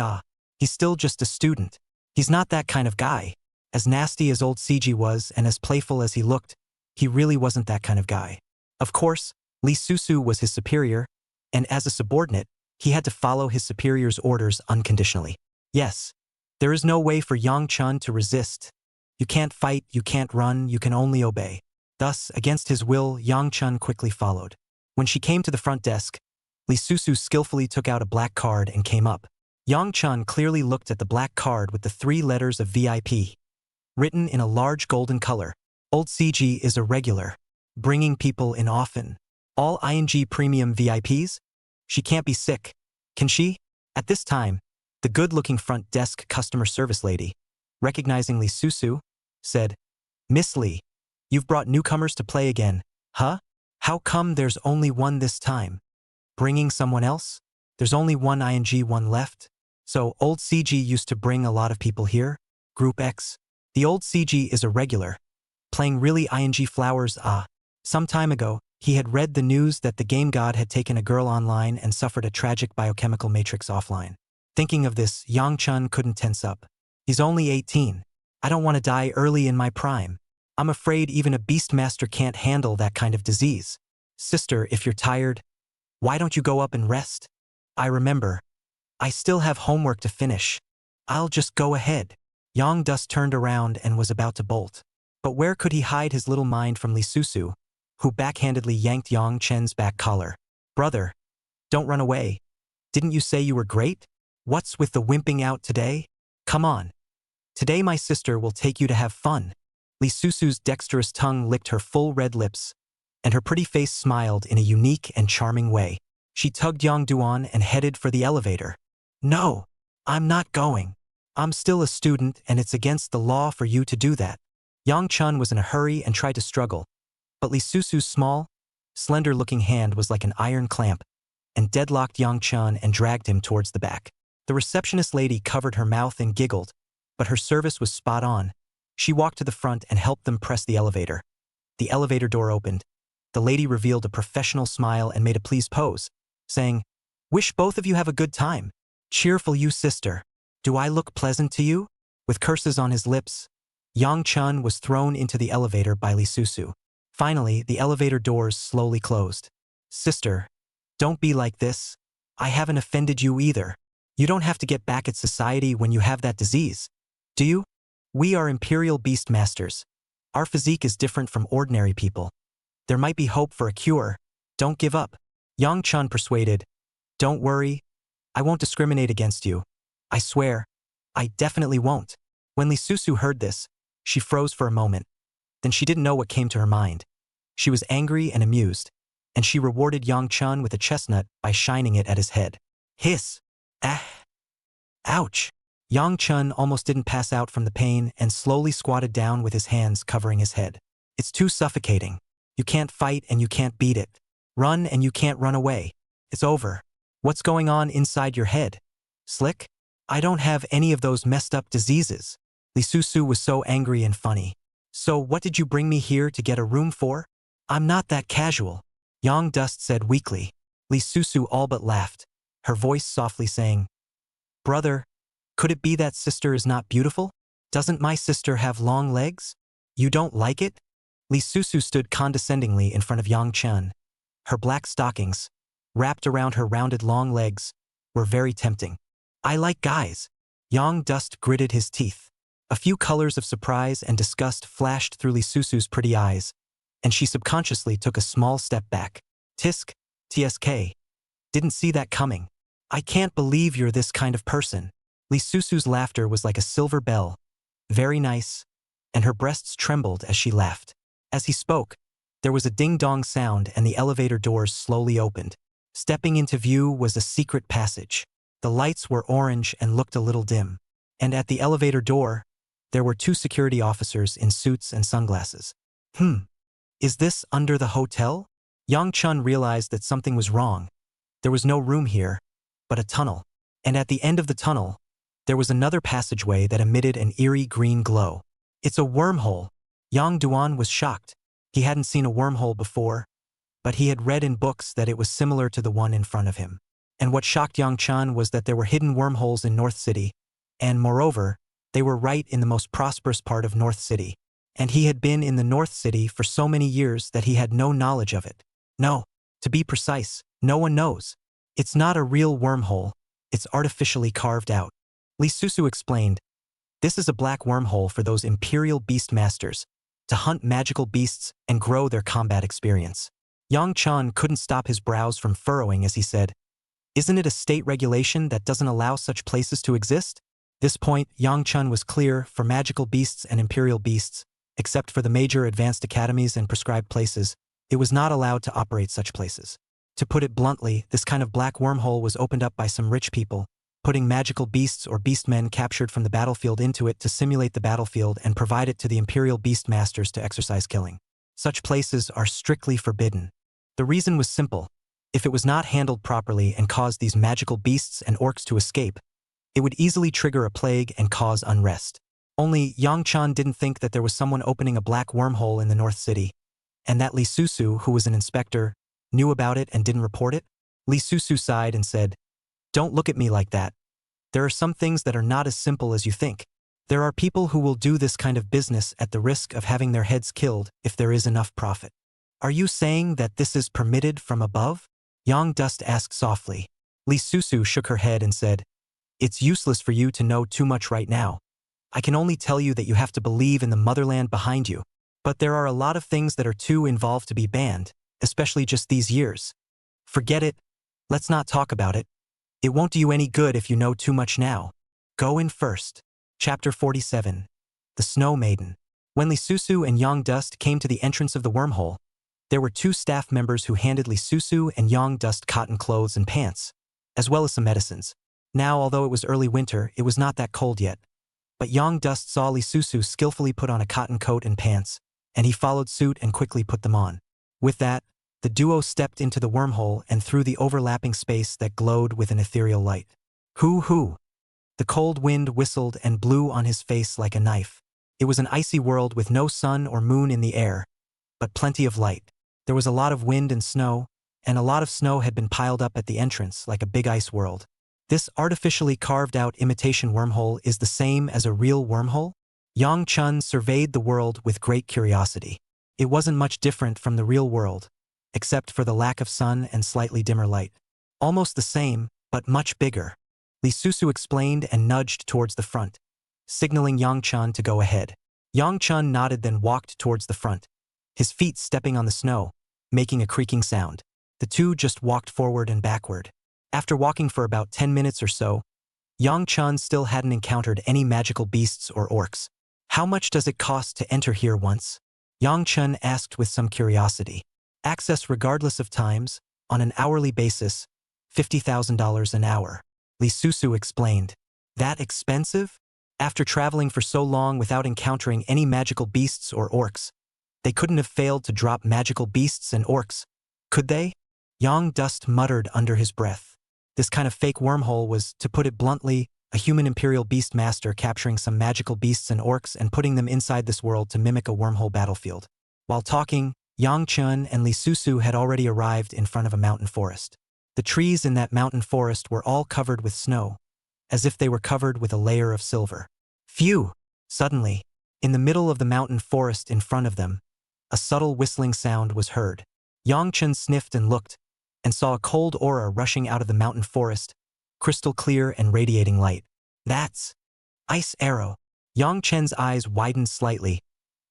he's still just a student. He's not that kind of guy. As nasty as old CG was and as playful as he looked, he really wasn't that kind of guy. Of course, Lee Susu was his superior, and as a subordinate, he had to follow his superior's orders unconditionally. Yes, there is no way for Yang Chun to resist. You can't fight, you can't run, you can only obey. Thus, against his will, Yang Chun quickly followed. When she came to the front desk, Lee Susu skillfully took out a black card and came up. Yang Chun clearly looked at the black card with the 3 letters of VIP, written in a large golden color. Old CG is a regular, bringing people in often. All ING premium VIPs? She can't be sick, can she? At this time, the good-looking front desk customer service lady, recognizing Lee Susu, said, "Miss Lee, you've brought newcomers to play again, huh? How come there's only one this time? Bringing someone else? There's only one ING one left? So old CG used to bring a lot of people here? Group X? The old CG is a regular, playing really ING flowers Some time ago, he had read the news that the game god had taken a girl online and suffered a tragic biochemical matrix offline. Thinking of this, Yang Chun couldn't tense up. He's only 18. I don't want to die early in my prime. I'm afraid even a beastmaster can't handle that kind of disease. Sister, if you're tired, why don't you go up and rest? I remember. I still have homework to finish. I'll just go ahead." Yang Dust turned around and was about to bolt. But where could he hide his little mind from Lee Susu, who backhandedly yanked Yang Chen's back collar? "Brother, don't run away. Didn't you say you were great? What's with the wimping out today? Come on. Today my sister will take you to have fun." Lee Susu's dexterous tongue licked her full red lips, and her pretty face smiled in a unique and charming way. She tugged Yang Duan and headed for the elevator. "No, I'm not going. I'm still a student and it's against the law for you to do that." Yang Chun was in a hurry and tried to struggle, but Lee Susu's small, slender-looking hand was like an iron clamp and deadlocked Yang Chun and dragged him towards the back. The receptionist lady covered her mouth and giggled, but her service was spot on. She walked to the front and helped them press the elevator. The elevator door opened. The lady revealed a professional smile and made a pleased pose, saying, "Wish both of you have a good time. Cheerful you, sister. Do I look pleasant to you?" With curses on his lips, Yang Chun was thrown into the elevator by Lee Susu. Finally, the elevator doors slowly closed. "Sister, don't be like this. I haven't offended you either. You don't have to get back at society when you have that disease, do you? We are Imperial Beastmasters. Our physique is different from ordinary people. There might be hope for a cure. Don't give up." Yang Chun persuaded, "Don't worry. I won't discriminate against you. I swear. I definitely won't." When Lee Susu heard this, she froze for a moment. Then she didn't know what came to her mind. She was angry and amused, and she rewarded Yang Chun with a chestnut by shining it at his head. Hiss. Ah. Ouch. Yang Chun almost didn't pass out from the pain and slowly squatted down with his hands covering his head. "It's too suffocating. You can't fight and you can't beat it. Run and you can't run away. It's over. What's going on inside your head? Slick? I don't have any of those messed up diseases. Lee Susu was so angry and funny. So what did you bring me here to get a room for? I'm not that casual, Yang Dust said weakly. Lee Susu all but laughed, her voice softly saying, Brother, could it be that sister is not beautiful? Doesn't my sister have long legs? You don't like it? Lee Susu stood condescendingly in front of Yang Chun. Her black stockings, wrapped around her rounded long legs, were very tempting. I like guys. Yang Dust gritted his teeth. A few colors of surprise and disgust flashed through Lee Susu's pretty eyes, and she subconsciously took a small step back. Tisk, TSK. Didn't see that coming. I can't believe you're this kind of person. Lee Susu's laughter was like a silver bell. Very nice. And her breasts trembled as she laughed. As he spoke, there was a ding-dong sound and the elevator doors slowly opened. Stepping into view was a secret passage. The lights were orange and looked a little dim. And at the elevator door, there were 2 security officers in suits and sunglasses. Is this under the hotel? Yang Chun realized that something was wrong. There was no room here, but a tunnel. And at the end of the tunnel, there was another passageway that emitted an eerie green glow. It's a wormhole. Yang Duan was shocked. He hadn't seen a wormhole before, but he had read in books that it was similar to the one in front of him. And what shocked Yang Chun was that there were hidden wormholes in North City, and moreover, they were right in the most prosperous part of North City. And he had been in the North City for so many years that he had no knowledge of it. No, to be precise, no one knows. It's not a real wormhole, it's artificially carved out. Lee Susu explained, this is a black wormhole for those Imperial Beast Masters, to hunt magical beasts and grow their combat experience. Yang Chun couldn't stop his brows from furrowing as he said, isn't it a state regulation that doesn't allow such places to exist? This point, Yang Chun was clear for magical beasts and imperial beasts, except for the major advanced academies and prescribed places, it was not allowed to operate such places. To put it bluntly, this kind of black wormhole was opened up by some rich people, putting magical beasts or beastmen captured from the battlefield into it to simulate the battlefield and provide it to the Imperial Beast Masters to exercise killing. Such places are strictly forbidden. The reason was simple. If it was not handled properly and caused these magical beasts and orcs to escape, it would easily trigger a plague and cause unrest. Only Yang Chun didn't think that there was someone opening a black wormhole in the North City, and that Lee Susu, who was an inspector, knew about it and didn't report it. Lee Susu sighed and said, don't look at me like that. There are some things that are not as simple as you think. There are people who will do this kind of business at the risk of having their heads killed if there is enough profit. Are you saying that this is permitted from above? Yang Dust asked softly. Lee Susu shook her head and said, it's useless for you to know too much right now. I can only tell you that you have to believe in the motherland behind you. But there are a lot of things that are too involved to be banned, especially just these years. Forget it. Let's not talk about it. It won't do you any good if you know too much now. Go in first. Chapter 47. The Snow Maiden. When Lee Susu and Yang Dust came to the entrance of the wormhole, there were 2 staff members who handed Lee Susu and Yang Dust cotton clothes and pants, as well as some medicines. Now, although it was early winter, it was not that cold yet. But Yang Dust saw Lee Susu skillfully put on a cotton coat and pants, and he followed suit and quickly put them on. With that, the duo stepped into the wormhole and through the overlapping space that glowed with an ethereal light. Hoo-hoo! The cold wind whistled and blew on his face like a knife. It was an icy world with no sun or moon in the air, but plenty of light. There was a lot of wind and a lot of snow had been piled up at the entrance like a big ice world. This artificially carved out imitation wormhole is the same as a real wormhole? Yang Chun surveyed the world with great curiosity. It wasn't much different from the real world, except for the lack of sun and slightly dimmer light. Almost the same, but much bigger. Lee Susu explained and nudged towards the front, signaling Yang Chun to go ahead. Yang Chun nodded then walked towards the front, his feet stepping on the snow, making a creaking sound. The two just walked forward and backward. After walking for about 10 minutes or so, Yang Chun still hadn't encountered any magical beasts or orcs. How much does it cost to enter here once? Yang Chun asked with some curiosity. Access regardless of times, on an hourly basis, $50,000 an hour. Lee Susu explained. That expensive? After traveling for so long without encountering any magical beasts or orcs, they couldn't have failed to drop magical beasts and orcs, could they? Yang Dust muttered under his breath. This kind of fake wormhole was, to put it bluntly, a human imperial beast master capturing some magical beasts and orcs and putting them inside this world to mimic a wormhole battlefield. While talking, Yang Chun and Li Susu had already arrived in front of a mountain forest. The trees in that mountain forest were all covered with snow, as if they were covered with a layer of silver. Phew! Suddenly, in the middle of the mountain forest in front of them, a subtle whistling sound was heard. Yang Chun sniffed and looked, and saw a cold aura rushing out of the mountain forest, crystal clear and radiating light. That's Ice Arrow. Yang Chen's eyes widened slightly,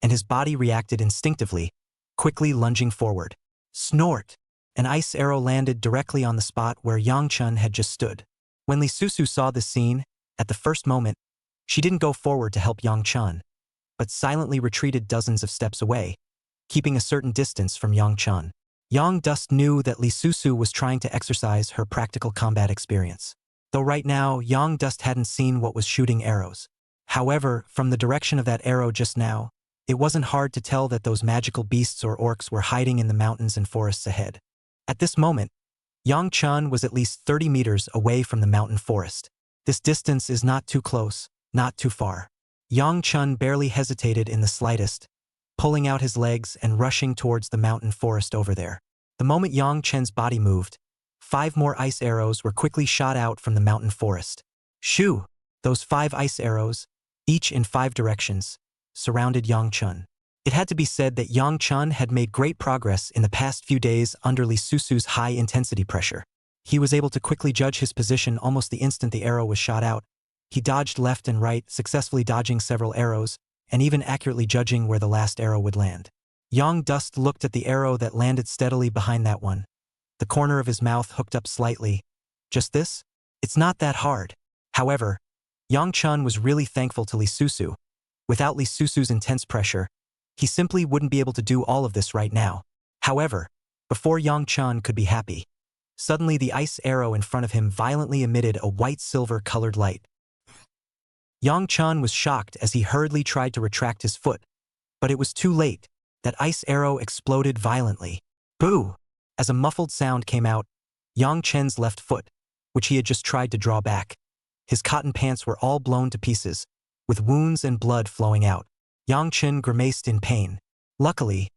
and his body reacted instinctively, quickly lunging forward. Snort! An ice arrow landed directly on the spot where Yang Chun had just stood. When Li Susu saw this scene, at the first moment, she didn't go forward to help Yang Chun, but silently retreated dozens of steps away, keeping a certain distance from Yang Chun. Yang Dust knew that Li Susu was trying to exercise her practical combat experience. Though right now, Yang Dust hadn't seen what was shooting arrows. However, from the direction of that arrow just now, it wasn't hard to tell that those magical beasts or orcs were hiding in the mountains and forests ahead. At this moment, Yang Chun was at least 30 meters away from the mountain forest. This distance is not too close, not too far. Yang Chun barely hesitated in the slightest, pulling out his legs and rushing towards the mountain forest over there. The moment Yang Chen's body moved, 5 more ice arrows were quickly shot out from the mountain forest. Shoo! Those 5 ice arrows, each in 5 directions, surrounded Yang Chun. It had to be said that Yang Chun had made great progress in the past few days under Li Susu's high-intensity pressure. He was able to quickly judge his position almost the instant the arrow was shot out. He dodged left and right, successfully dodging several arrows, and even accurately judging where the last arrow would land. Yang Dust looked at the arrow that landed steadily behind that one. The corner of his mouth hooked up slightly. Just this? It's not that hard. However, Yang Chun was really thankful to Li Susu. Without Li Susu's intense pressure, he simply wouldn't be able to do all of this right now. However, before Yang Chun could be happy, suddenly the ice arrow in front of him violently emitted a white-silver-colored light. Yang Chun was shocked as he hurriedly tried to retract his foot, but it was too late. That ice arrow exploded violently. Boo! As a muffled sound came out, Yang Chen's left foot, which he had just tried to draw back. His cotton pants were all blown to pieces, with wounds and blood flowing out. Yang Chen grimaced in pain. Luckily,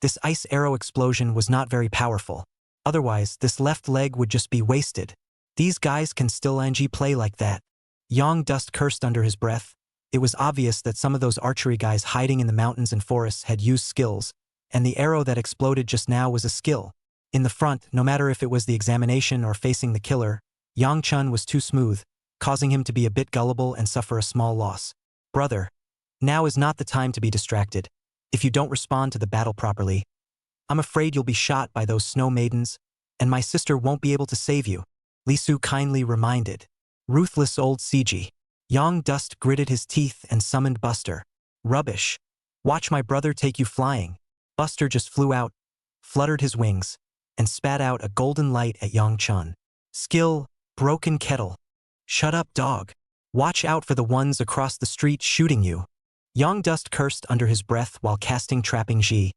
this ice arrow explosion was not very powerful. Otherwise, this left leg would just be wasted. These guys can still play like that. Yang Dust cursed under his breath. It was obvious that some of those archery guys hiding in the mountains and forests had used skills, and the arrow that exploded just now was a skill. In the front, no matter if it was the examination or facing the killer, Yang Chun was too smooth, causing him to be a bit gullible and suffer a small loss. Brother, now is not the time to be distracted. If you don't respond to the battle properly, I'm afraid you'll be shot by those snow maidens, and my sister won't be able to save you, Li Su kindly reminded. Ruthless old CG. Yang Dust gritted his teeth and summoned Buster. Rubbish. Watch my brother take you flying. Buster just flew out, fluttered his wings, and spat out a golden light at Yang Chun. Skill, broken kettle. Shut up, dog. Watch out for the ones across the street shooting you. Yang Dust cursed under his breath while casting Trapping Ji,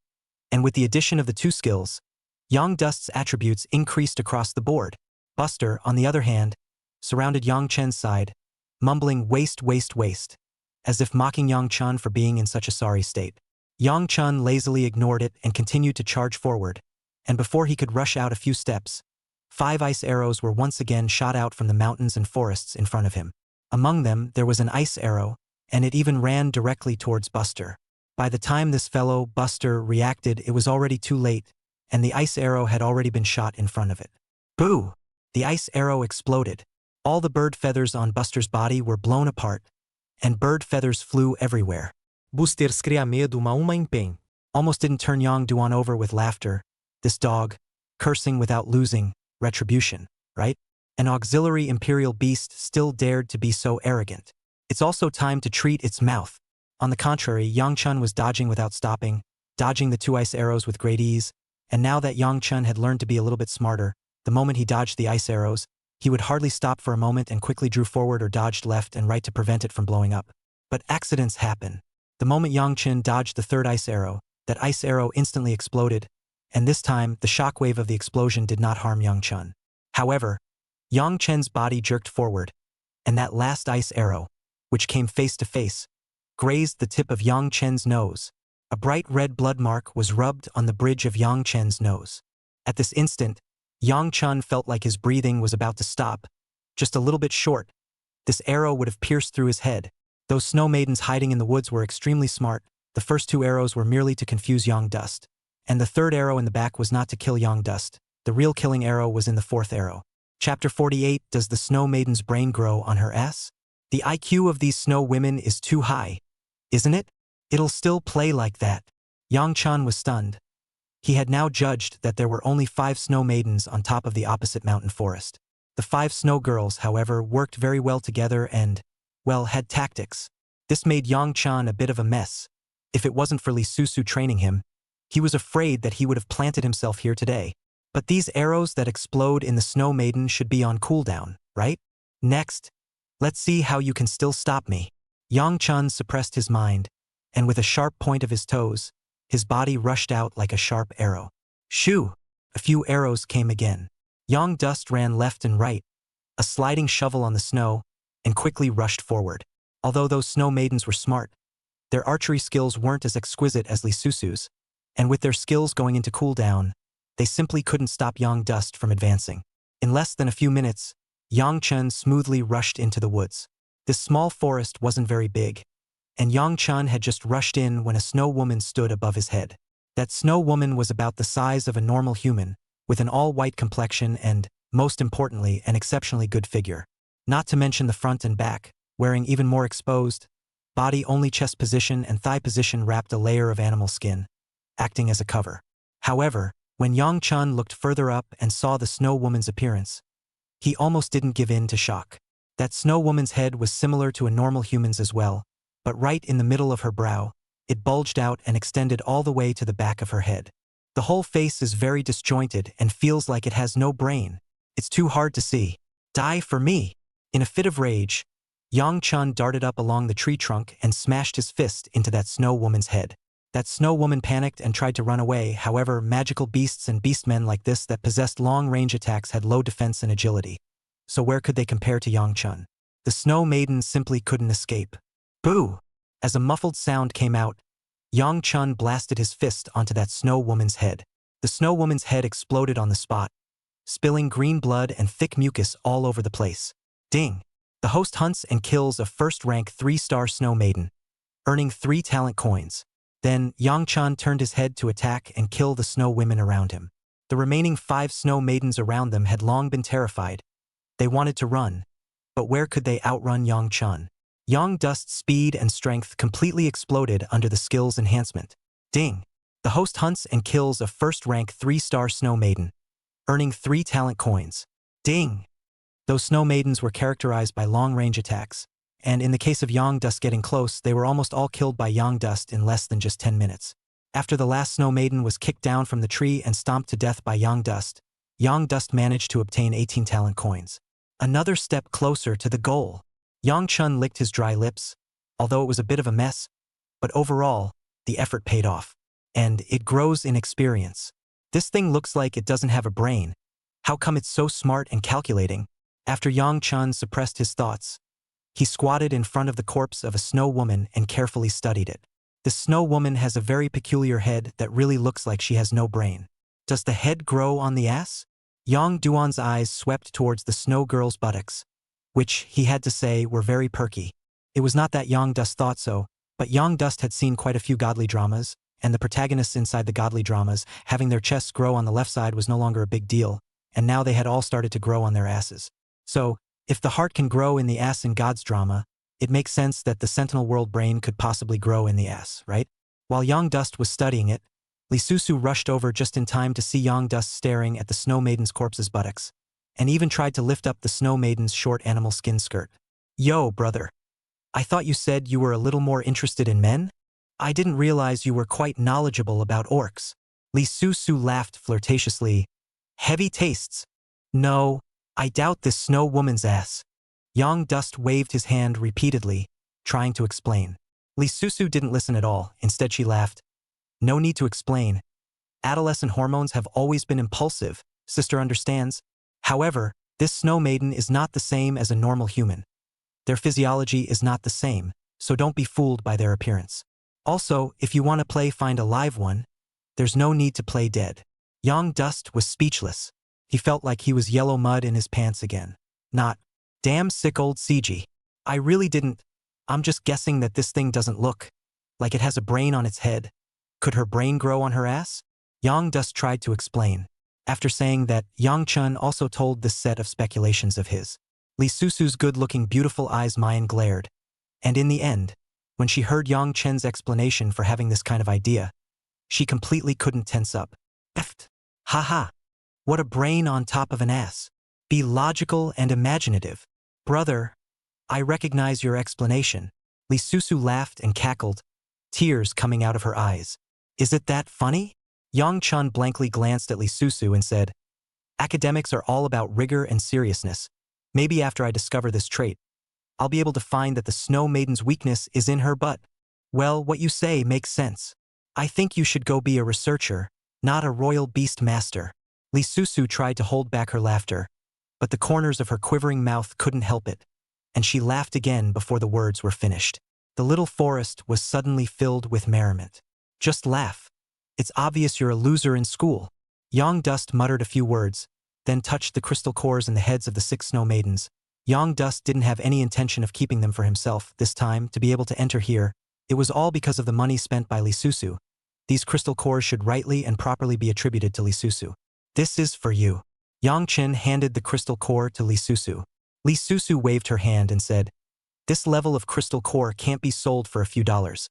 and with the addition of the 2 skills, Yang Dust's attributes increased across the board. Buster, on the other hand, surrounded Yang Chen's side, mumbling waste, waste, waste, as if mocking Yang Chun for being in such a sorry state. Yang Chun lazily ignored it and continued to charge forward, and before he could rush out a few steps, 5 ice arrows were once again shot out from the mountains and forests in front of him. Among them, there was an ice arrow, and it even ran directly towards Buster. By the time this fellow, Buster, reacted, it was already too late, and the ice arrow had already been shot in front of it. Boo! The ice arrow exploded. All the bird feathers on Buster's body were blown apart, and bird feathers flew everywhere. Buster cria medo uma empenho. Almost didn't turn Yang Duan over with laughter. This dog, cursing without losing, retribution, right? An auxiliary imperial beast still dared to be so arrogant. It's also time to treat its mouth. On the contrary, Yang Chun was dodging without stopping, dodging the 2 ice arrows with great ease, and now that Yang Chun had learned to be a little bit smarter, the moment he dodged the ice arrows, he would hardly stop for a moment and quickly drew forward or dodged left and right to prevent it from blowing up. But accidents happen. The moment Yang Chun dodged the 3rd ice arrow, that ice arrow instantly exploded, and this time the shockwave of the explosion did not harm Yang Chun. However, Yang Chen's body jerked forward, and that last ice arrow, which came face to face, grazed the tip of Yang Chen's nose. A bright red blood mark was rubbed on the bridge of Yang Chen's nose. At this instant, Yang Chen felt like his breathing was about to stop, just a little bit short. This arrow would have pierced through his head. Those snow maidens hiding in the woods were extremely smart. The first 2 arrows were merely to confuse Yang Dust, and the 3rd arrow in the back was not to kill Yang Dust. The real killing arrow was in the 4th arrow. Chapter 48. Does the snow maiden's brain grow on her ass? The IQ of these snow women is too high, isn't it? It'll still play like that. Yang Chen was stunned. He had now judged that there were only 5 snow maidens on top of the opposite mountain forest. The 5 snow girls, however, worked very well together and, well, had tactics. This made Yang Chen a bit of a mess. If it wasn't for Li Susu training him, he was afraid that he would have planted himself here today. But these arrows that explode in the snow maiden should be on cooldown, right? Next, let's see how you can still stop me. Yang Chen suppressed his mind, and with a sharp point of his toes, his body rushed out like a sharp arrow. Shoo! A few arrows came again. Yang Dust ran left and right, a sliding shovel on the snow, and quickly rushed forward. Although those snow maidens were smart, their archery skills weren't as exquisite as Li Susu's, and with their skills going into cooldown, they simply couldn't stop Yang Dust from advancing. In less than a few minutes, Yang Chen smoothly rushed into the woods. This small forest wasn't very big, and Yang Chen had just rushed in when a snow woman stood above his head. That snow woman was about the size of a normal human, with an all-white complexion and, most importantly, an exceptionally good figure. Not to mention the front and back, wearing even more exposed, body-only chest position and thigh position wrapped a layer of animal skin, acting as a cover. However, when Yang Chen looked further up and saw the snow woman's appearance, he almost didn't give in to shock. That snow woman's head was similar to a normal human's as well, but right in the middle of her brow, it bulged out and extended all the way to the back of her head. The whole face is very disjointed and feels like it has no brain. It's too hard to see. Die for me! In a fit of rage, Yang Chen darted up along the tree trunk and smashed his fist into that snow woman's head. That snow woman panicked and tried to run away. However, magical beasts and beastmen like this that possessed long-range attacks had low defense and agility. So where could they compare to Yang Chen? The snow maiden simply couldn't escape. Boo! As a muffled sound came out, Yang Chen blasted his fist onto that snow woman's head. The snow woman's head exploded on the spot, spilling green blood and thick mucus all over the place. Ding! The host hunts and kills a first-rank 3-star snow maiden, earning 3 talent coins. Then, Yang Chen turned his head to attack and kill the snow women around him. The remaining 5 snow maidens around them had long been terrified. They wanted to run, but where could they outrun Yang Chen? Yang Dust's speed and strength completely exploded under the skills enhancement. Ding! The host hunts and kills a first-rank 3-star snow maiden, earning 3 talent coins. Ding! Those snow maidens were characterized by long-range attacks, and in the case of Yang Dust getting close, they were almost all killed by Yang Dust in less than just 10 minutes. After the last snow maiden was kicked down from the tree and stomped to death by Yang Dust managed to obtain 18 talent coins. Another step closer to the goal. Yang Chen licked his dry lips, although it was a bit of a mess, but overall, the effort paid off. And it grows in experience. This thing looks like it doesn't have a brain. How come it's so smart and calculating? After Yang Chen suppressed his thoughts, he squatted in front of the corpse of a snow woman and carefully studied it. The snow woman has a very peculiar head that really looks like she has no brain. Does the head grow on the ass? Yang Duan's eyes swept towards the snow girl's buttocks, which, he had to say, were very perky. It was not that Yang Dust thought so, but Yang Dust had seen quite a few godly dramas, and the protagonists inside the godly dramas, having their chests grow on the left side was no longer a big deal, and now they had all started to grow on their asses. So, if the heart can grow in the ass in God's drama, it makes sense that the Sentinel World brain could possibly grow in the ass, right? While Yang Dust was studying it, Li Susu rushed over just in time to see Yang Dust staring at the snow maiden's corpse's buttocks, and even tried to lift up the snow maiden's short animal skin skirt. Yo, brother. I thought you said you were a little more interested in men? I didn't realize you were quite knowledgeable about orcs. Li Susu laughed flirtatiously. Heavy tastes. No, I doubt this snow woman's ass. Yang Dust waved his hand repeatedly, trying to explain. Li Susu didn't listen at all. Instead she laughed. No need to explain. Adolescent hormones have always been impulsive, sister understands. However, this snow maiden is not the same as a normal human. Their physiology is not the same, so don't be fooled by their appearance. Also, if you want to play find a live one, there's no need to play dead. Young Dust was speechless. He felt like he was yellow mud in his pants again. Not, damn sick old CG. I really didn't. I'm just guessing that this thing doesn't look like it has a brain on its head. Could her brain grow on her ass? Yang Dust tried to explain, after saying that Yang Chun also told this set of speculations of his. Li Susu's good-looking beautiful eyes Mayan glared, and in the end, when she heard Yang Chen's explanation for having this kind of idea, she completely couldn't tense up. Eft. Haha. What a brain on top of an ass. Be logical and imaginative. Brother, I recognize your explanation. Li Susu laughed and cackled, tears coming out of her eyes. Is it that funny? Yang Chun blankly glanced at Li Susu and said, academics are all about rigor and seriousness. Maybe after I discover this trait, I'll be able to find that the Snow Maiden's weakness is in her butt. Well, what you say makes sense. I think you should go be a researcher, not a royal beast master. Li Susu tried to hold back her laughter, but the corners of her quivering mouth couldn't help it, and she laughed again before the words were finished. The little forest was suddenly filled with merriment. Just laugh. It's obvious you're a loser in school. Yang Dust muttered a few words, then touched the crystal cores in the heads of the 6 snow maidens. Yang Dust didn't have any intention of keeping them for himself this time to be able to enter here. It was all because of the money spent by Li Susu. These crystal cores should rightly and properly be attributed to Li Susu. This is for you. Yang Chen handed the crystal core to Li Susu. Li Susu waved her hand and said, this level of crystal core can't be sold for a few dollars.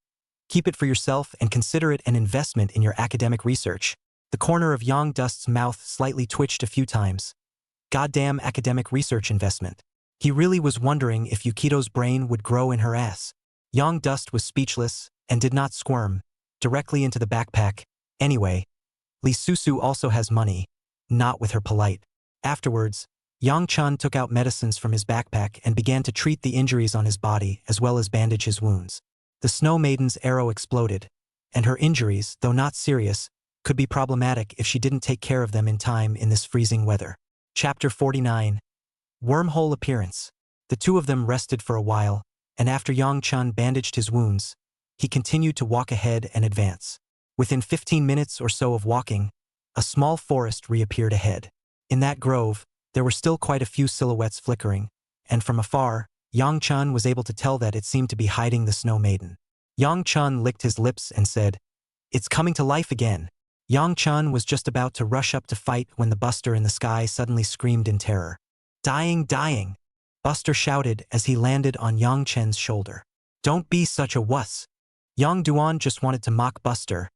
Keep it for yourself and consider it an investment in your academic research. The corner of Yang Dust's mouth slightly twitched a few times. Goddamn academic research investment. He really was wondering if Yukito's brain would grow in her ass. Yang Dust was speechless and did not squirm directly into the backpack. Anyway, Li Susu also has money, not with her polite. Afterwards, Yang Chun took out medicines from his backpack and began to treat the injuries on his body as well as bandage his wounds. The Snow Maiden's arrow exploded, and her injuries, though not serious, could be problematic if she didn't take care of them in time in this freezing weather. Chapter 49. Wormhole Appearance. The two of them rested for a while, and after Yang Chun bandaged his wounds, he continued to walk ahead and advance. Within 15 minutes or so of walking, a small forest reappeared ahead. In that grove, there were still quite a few silhouettes flickering, and from afar, Yang Chun was able to tell that it seemed to be hiding the Snow Maiden. Yang Chun licked his lips and said, it's coming to life again. Yang Chun was just about to rush up to fight when the Buster in the sky suddenly screamed in terror. Dying, dying, Buster shouted as he landed on Yang Chen's shoulder. Don't be such a wuss. Yang Duan just wanted to mock Buster.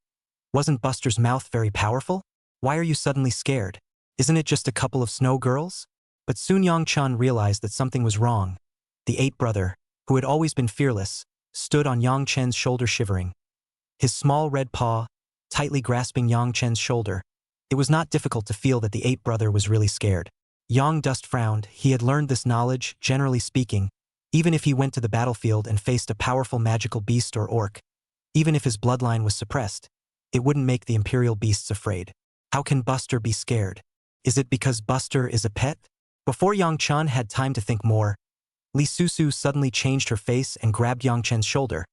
Wasn't Buster's mouth very powerful? Why are you suddenly scared? Isn't it just a couple of snow girls? But soon Yang Chun realized that something was wrong. The 8th brother, who had always been fearless, stood on Yang Chen's shoulder shivering. His small red paw, tightly grasping Yang Chen's shoulder. It was not difficult to feel that the 8th brother was really scared. Yang Dust frowned. He had learned this knowledge, generally speaking, even if he went to the battlefield and faced a powerful magical beast or orc. Even if his bloodline was suppressed, it wouldn't make the imperial beasts afraid. How can Buster be scared? Is it because Buster is a pet? Before Yang Chun had time to think more, Li Susu suddenly changed her face and grabbed Yang Chen's shoulder,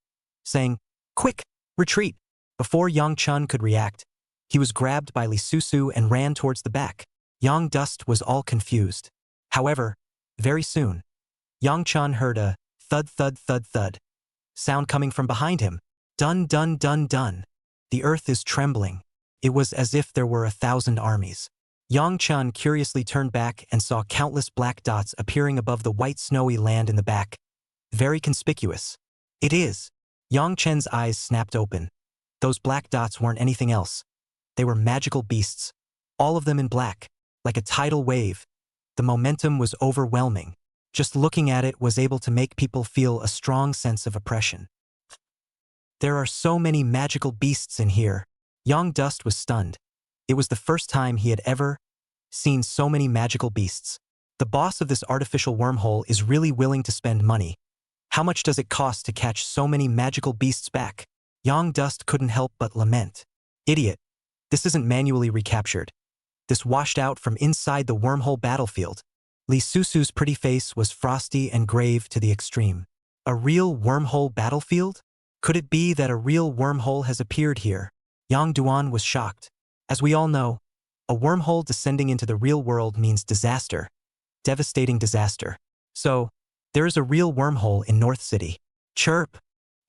saying, quick, retreat. Before Yang Chun could react, he was grabbed by Li Susu and ran towards the back. Yang Dust was all confused. However, very soon, Yang Chun heard a thud thud thud thud sound coming from behind him. Dun dun dun dun. The earth is trembling. It was as if there were 1,000 armies. Yang Chun curiously turned back and saw countless black dots appearing above the white snowy land in the back. Very conspicuous. It is. Yang Chen's eyes snapped open. Those black dots weren't anything else. They were magical beasts. All of them in black, like a tidal wave. The momentum was overwhelming. Just looking at it was able to make people feel a strong sense of oppression. There are so many magical beasts in here. Yang Dust was stunned. It was the first time he had ever seen so many magical beasts. The boss of this artificial wormhole is really willing to spend money. How much does it cost to catch so many magical beasts back? Yang Dust couldn't help but lament. Idiot. This isn't manually recaptured. This washed out from inside the wormhole battlefield. Li Susu's pretty face was frosty and grave to the extreme. A real wormhole battlefield? Could it be that a real wormhole has appeared here? Yang Duan was shocked. As we all know, a wormhole descending into the real world means disaster. Devastating disaster. So, there is a real wormhole in North City. Chirp!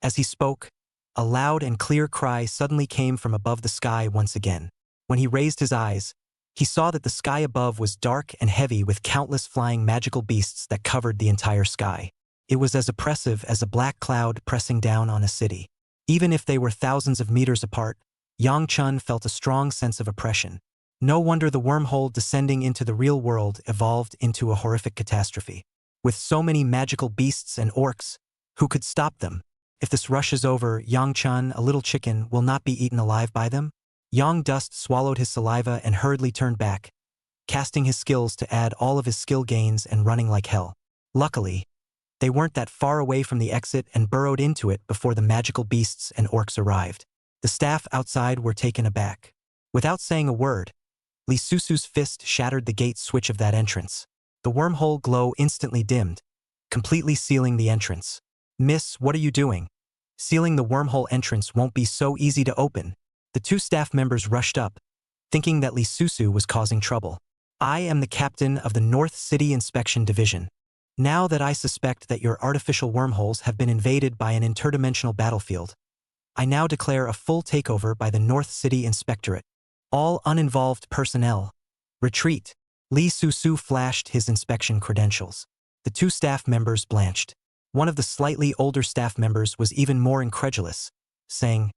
As he spoke, a loud and clear cry suddenly came from above the sky once again. When he raised his eyes, he saw that the sky above was dark and heavy with countless flying magical beasts that covered the entire sky. It was as oppressive as a black cloud pressing down on a city. Even if they were thousands of meters apart, Yang Chun felt a strong sense of oppression. No wonder the wormhole descending into the real world evolved into a horrific catastrophe. With so many magical beasts and orcs, who could stop them? If this rushes over, Yang Chun, a little chicken, will not be eaten alive by them? Yang Dust swallowed his saliva and hurriedly turned back, casting his skills to add all of his skill gains and running like hell. Luckily, they weren't that far away from the exit and burrowed into it before the magical beasts and orcs arrived. The staff outside were taken aback. Without saying a word, Li Susu's fist shattered the gate switch of that entrance. The wormhole glow instantly dimmed, completely sealing the entrance. "Miss, what are you doing? Sealing the wormhole entrance won't be so easy to open." The two staff members rushed up, thinking that Li Susu was causing trouble. "I am the captain of the North City Inspection Division. Now that I suspect that your artificial wormholes have been invaded by an interdimensional battlefield, I now declare a full takeover by the North City Inspectorate. All uninvolved personnel, retreat." Li Susu flashed his inspection credentials. The two staff members blanched. One of the slightly older staff members was even more incredulous, saying,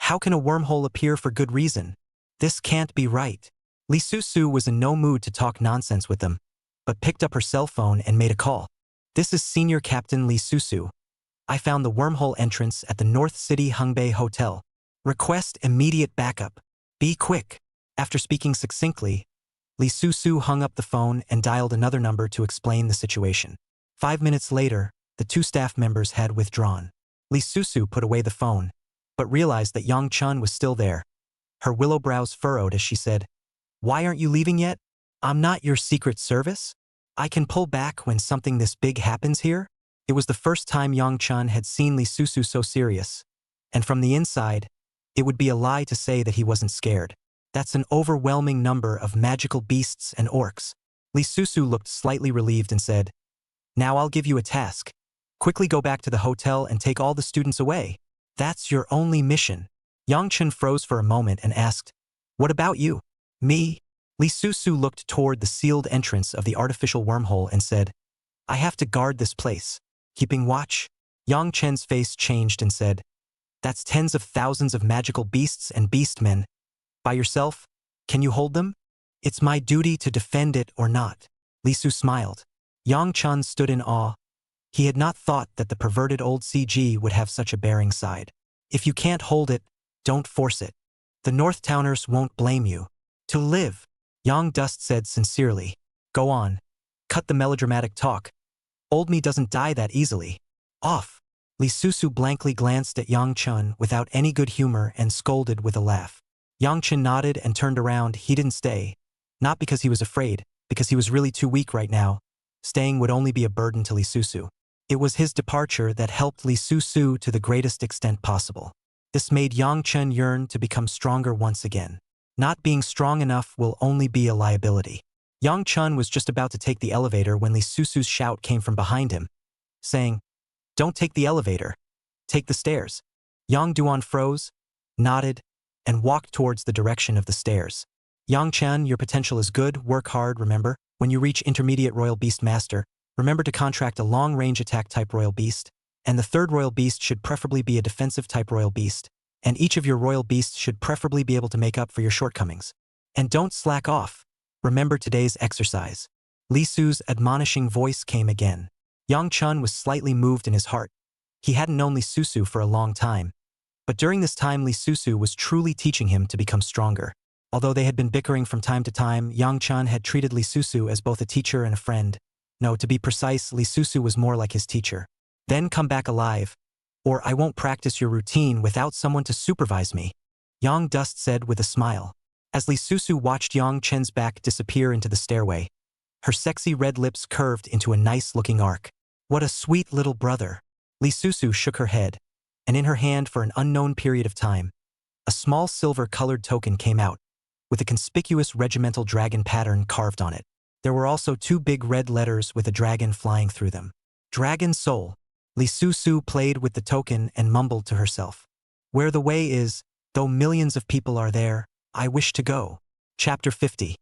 "How can a wormhole appear for good reason? This can't be right." Li Susu was in no mood to talk nonsense with them, but picked up her cell phone and made a call. "This is Senior Captain Li Susu. I found the wormhole entrance at the North City Hungbei Hotel. Request immediate backup. Be quick." After speaking succinctly, Li Susu hung up the phone and dialed another number to explain the situation. 5 minutes later, the two staff members had withdrawn. Li Susu put away the phone, but realized that Yang Chun was still there. Her willow brows furrowed as she said, "Why aren't you leaving yet? I'm not your secret service. I can pull back when something this big happens here." It was the first time Yang Chun had seen Li Susu so serious, and from the inside, it would be a lie to say that he wasn't scared. That's an overwhelming number of magical beasts and orcs. Li Susu looked slightly relieved and said, "Now I'll give you a task. Quickly go back to the hotel and take all the students away. That's your only mission." Yang Chun froze for a moment and asked, "What about you?" "Me?" Li Susu looked toward the sealed entrance of the artificial wormhole and said, "I have to guard this place." "Keeping watch?" Yang Chen's face changed and said, "That's tens of thousands of magical beasts and beastmen. By yourself? Can you hold them?" "It's my duty to defend it or not." Li Su smiled. Yang Chun stood in awe. He had not thought that the perverted old CG would have such a bearing side. "If you can't hold it, don't force it. The North Towners won't blame you. To live," Yang Dust said sincerely. "Go on. Cut the melodramatic talk. Old me doesn't die that easily. Off." Li Susu blankly glanced at Yang Chun without any good humor and scolded with a laugh. Yang Chun nodded and turned around. He didn't stay. Not because he was afraid, because he was really too weak right now. Staying would only be a burden to Li Susu. It was his departure that helped Li Susu to the greatest extent possible. This made Yang Chun yearn to become stronger once again. Not being strong enough will only be a liability. Yang Chun was just about to take the elevator when Li Susu's shout came from behind him, saying, "Don't take the elevator. Take the stairs." Yang Duan froze, nodded, and walked towards the direction of the stairs. "Yang Chun, your potential is good. Work hard, remember? When you reach Intermediate Royal Beast Master, remember to contract a long-range attack type Royal Beast, and the third Royal Beast should preferably be a defensive type Royal Beast, and each of your Royal Beasts should preferably be able to make up for your shortcomings. And don't slack off. Remember today's exercise." Li Su's admonishing voice came again. Yang Chun was slightly moved in his heart. He hadn't known Li Susu for a long time, but during this time Li Susu was truly teaching him to become stronger. Although they had been bickering from time to time, Yang Chun had treated Li Susu as both a teacher and a friend. No, to be precise, Li Susu was more like his teacher. "Then come back alive, or I won't practice your routine without someone to supervise me," Yang Dust said with a smile. As Li Susu watched Yang Chen's back disappear into the stairway, Her sexy red lips curved into a nice-looking arc. What a sweet little brother. Lee Susu shook her head, and in her hand for an unknown period of time, a small silver-colored token came out, with a conspicuous regimental dragon pattern carved on it. There were also 2 big red letters with a dragon flying through them. Dragon Soul. Lee Susu played with the token and mumbled to herself. Where the way is, though millions of people are there, I wish to go. Chapter 50.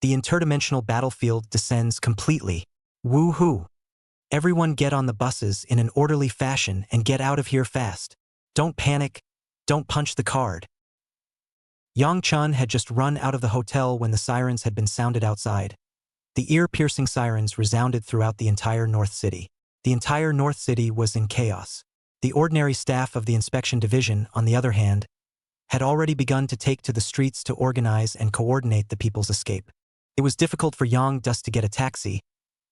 The interdimensional battlefield descends completely. Woo-hoo. Everyone get on the buses in an orderly fashion and get out of here fast. Don't panic. Don't punch the card. Yang Chun had just run out of the hotel when the sirens had been sounded outside. The ear-piercing sirens resounded throughout the entire North City. The entire North City was in chaos. The ordinary staff of the inspection division, on the other hand, had already begun to take to the streets to organize and coordinate the people's escape. It was difficult for Yang Dust to get a taxi,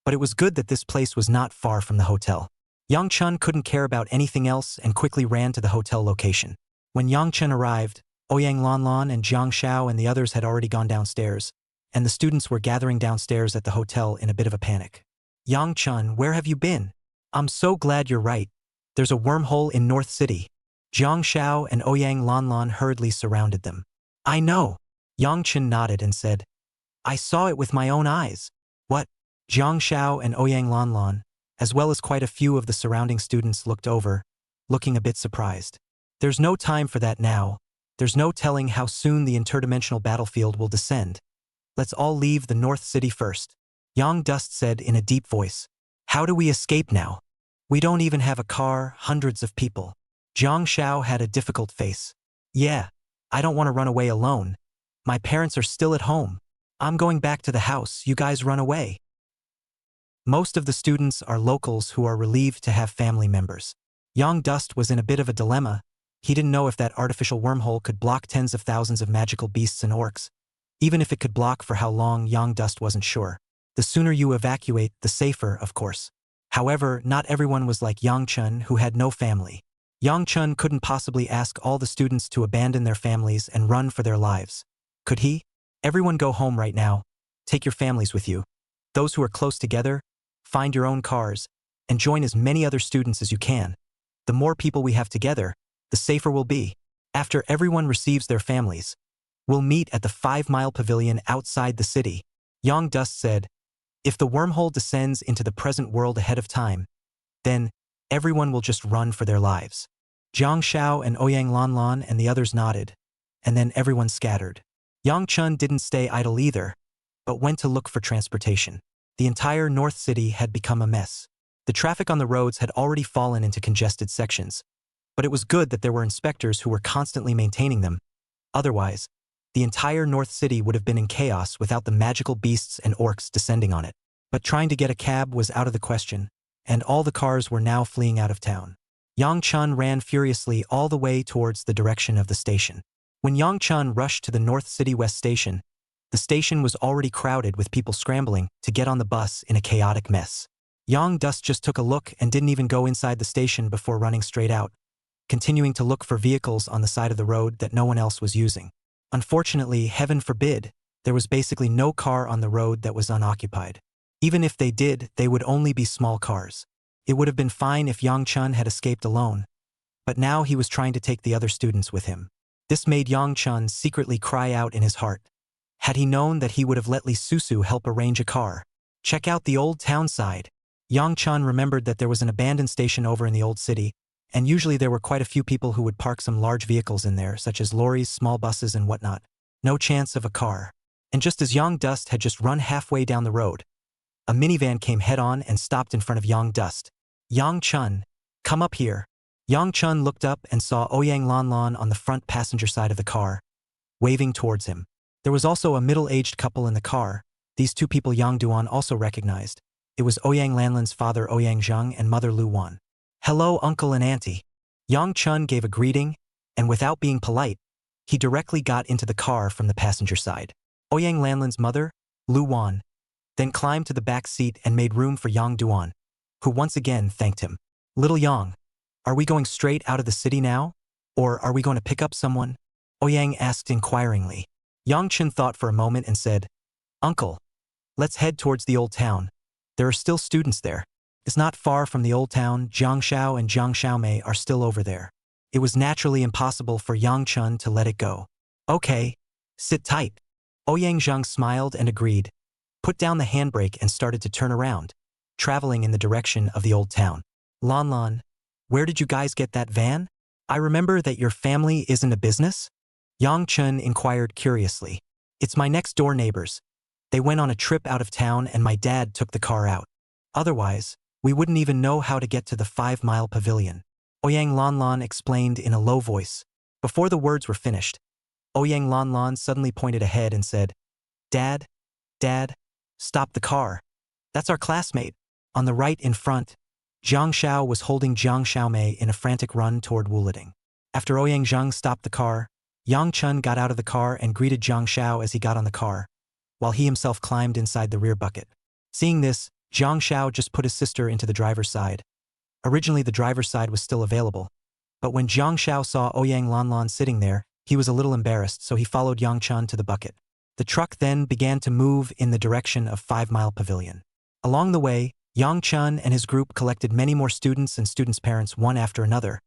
but it was good that this place was not far from the hotel. Yang Chun couldn't care about anything else and quickly ran to the hotel location. When Yang Chun arrived, Ouyang Lanlan and Jiang Xiao and the others had already gone downstairs, and the students were gathering downstairs at the hotel in a bit of a panic. Yang Chun, where have you been? I'm so glad you're right. There's a wormhole in North City. Jiang Xiao and Ouyang Lanlan hurriedly surrounded them. I know. Yang Chun nodded and said, I saw it with my own eyes. What? Jiang Xiao and Ouyang Lanlan, as well as quite a few of the surrounding students, looked over, looking a bit surprised. There's no time for that now. There's no telling how soon the interdimensional battlefield will descend. Let's all leave the North City first. Yang Dust said in a deep voice. How do we escape now? We don't even have a car, hundreds of people. Jiang Xiao had a difficult face. Yeah, I don't want to run away alone. My parents are still at home. I'm going back to the house, you guys run away. Most of the students are locals who are relieved to have family members. Yang Dust was in a bit of a dilemma. He didn't know if that artificial wormhole could block tens of thousands of magical beasts and orcs. Even if it could block for how long, Yang Dust wasn't sure. The sooner you evacuate, the safer, of course. However, not everyone was like Yang Chun, who had no family. Yang Chun couldn't possibly ask all the students to abandon their families and run for their lives. Could he? Everyone go home right now. Take your families with you. Those who are close together, find your own cars, and join as many other students as you can. The more people we have together, the safer we'll be. After everyone receives their families, we'll meet at the 5-mile pavilion outside the city. Yang Dust said, if the wormhole descends into the present world ahead of time, then everyone will just run for their lives. Jiang Xiao and Ouyang Lanlan and the others nodded, and then everyone scattered. Yang Chun didn't stay idle either, but went to look for transportation. The entire North City had become a mess. The traffic on the roads had already fallen into congested sections, but it was good that there were inspectors who were constantly maintaining them. Otherwise, the entire North City would have been in chaos without the magical beasts and orcs descending on it. But trying to get a cab was out of the question, and all the cars were now fleeing out of town. Yang Chun ran furiously all the way towards the direction of the station. When Yang Chun rushed to the North City West Station, the station was already crowded with people scrambling to get on the bus in a chaotic mess. Yang Dust just took a look and didn't even go inside the station before running straight out, continuing to look for vehicles on the side of the road that no one else was using. Unfortunately, heaven forbid, there was basically no car on the road that was unoccupied. Even if they did, they would only be small cars. It would have been fine if Yang Chun had escaped alone, but now he was trying to take the other students with him. This made Yang Chun secretly cry out in his heart. Had he known that he would have let Lee Susu help arrange a car. Check out the old town side. Yang Chun remembered that there was an abandoned station over in the old city, and usually there were quite a few people who would park some large vehicles in there, such as lorries, small buses, and whatnot. No chance of a car. And just as Yang Dust had just run halfway down the road, a minivan came head-on and stopped in front of Yang Dust. Yang Chun, come up here. Yang Chun looked up and saw Ouyang Lanlan on the front passenger side of the car, waving towards him. There was also a middle-aged couple in the car. These two people Yang Duan also recognized. It was Ouyang Lanlan's father Ouyang Zheng and mother Lu Wan. Hello, uncle and auntie. Yang Chun gave a greeting, and without being polite, he directly got into the car from the passenger side. Ouyang Lanlan's mother, Lu Wan, then climbed to the back seat and made room for Yang Duan, who once again thanked him. Little Yang, are we going straight out of the city now? Or are we going to pick up someone? Ouyang asked inquiringly. Yang Chun thought for a moment and said, Uncle, Let's head towards the old town. There are still students there. It's not far from the old town. Jiang Xiao and Jiang Xiaomei are still over there. It was naturally impossible for Yang Chun to let it go. Okay, sit tight. Ouyang Zhang smiled and agreed, put down the handbrake and started to turn around, traveling in the direction of the old town. Lan Lan, where did you guys get that van? I remember that your family isn't a business? Yang Chun inquired curiously. It's my next-door neighbors. They went on a trip out of town and my dad took the car out. Otherwise, we wouldn't even know how to get to the 5-mile pavilion. Ouyang Lan Lan explained in a low voice. Before the words were finished, Ouyang Lan Lan suddenly pointed ahead and said, Dad, stop the car. That's our classmate. On the right in front, Jiang Xiao was holding Jiang Xiaomei in a frantic run toward Wuliting. After Ouyang Zhang stopped the car, Yang Chun got out of the car and greeted Jiang Xiao as he got on the car, while he himself climbed inside the rear bucket. Seeing this, Jiang Xiao just put his sister into the driver's side. Originally the driver's side was still available, but when Jiang Xiao saw Ouyang Lan Lan sitting there, he was a little embarrassed, so he followed Yang Chun to the bucket. The truck then began to move in the direction of 5-mile pavilion. Along the way, Yang Chun and his group collected many more students and students' parents one after another,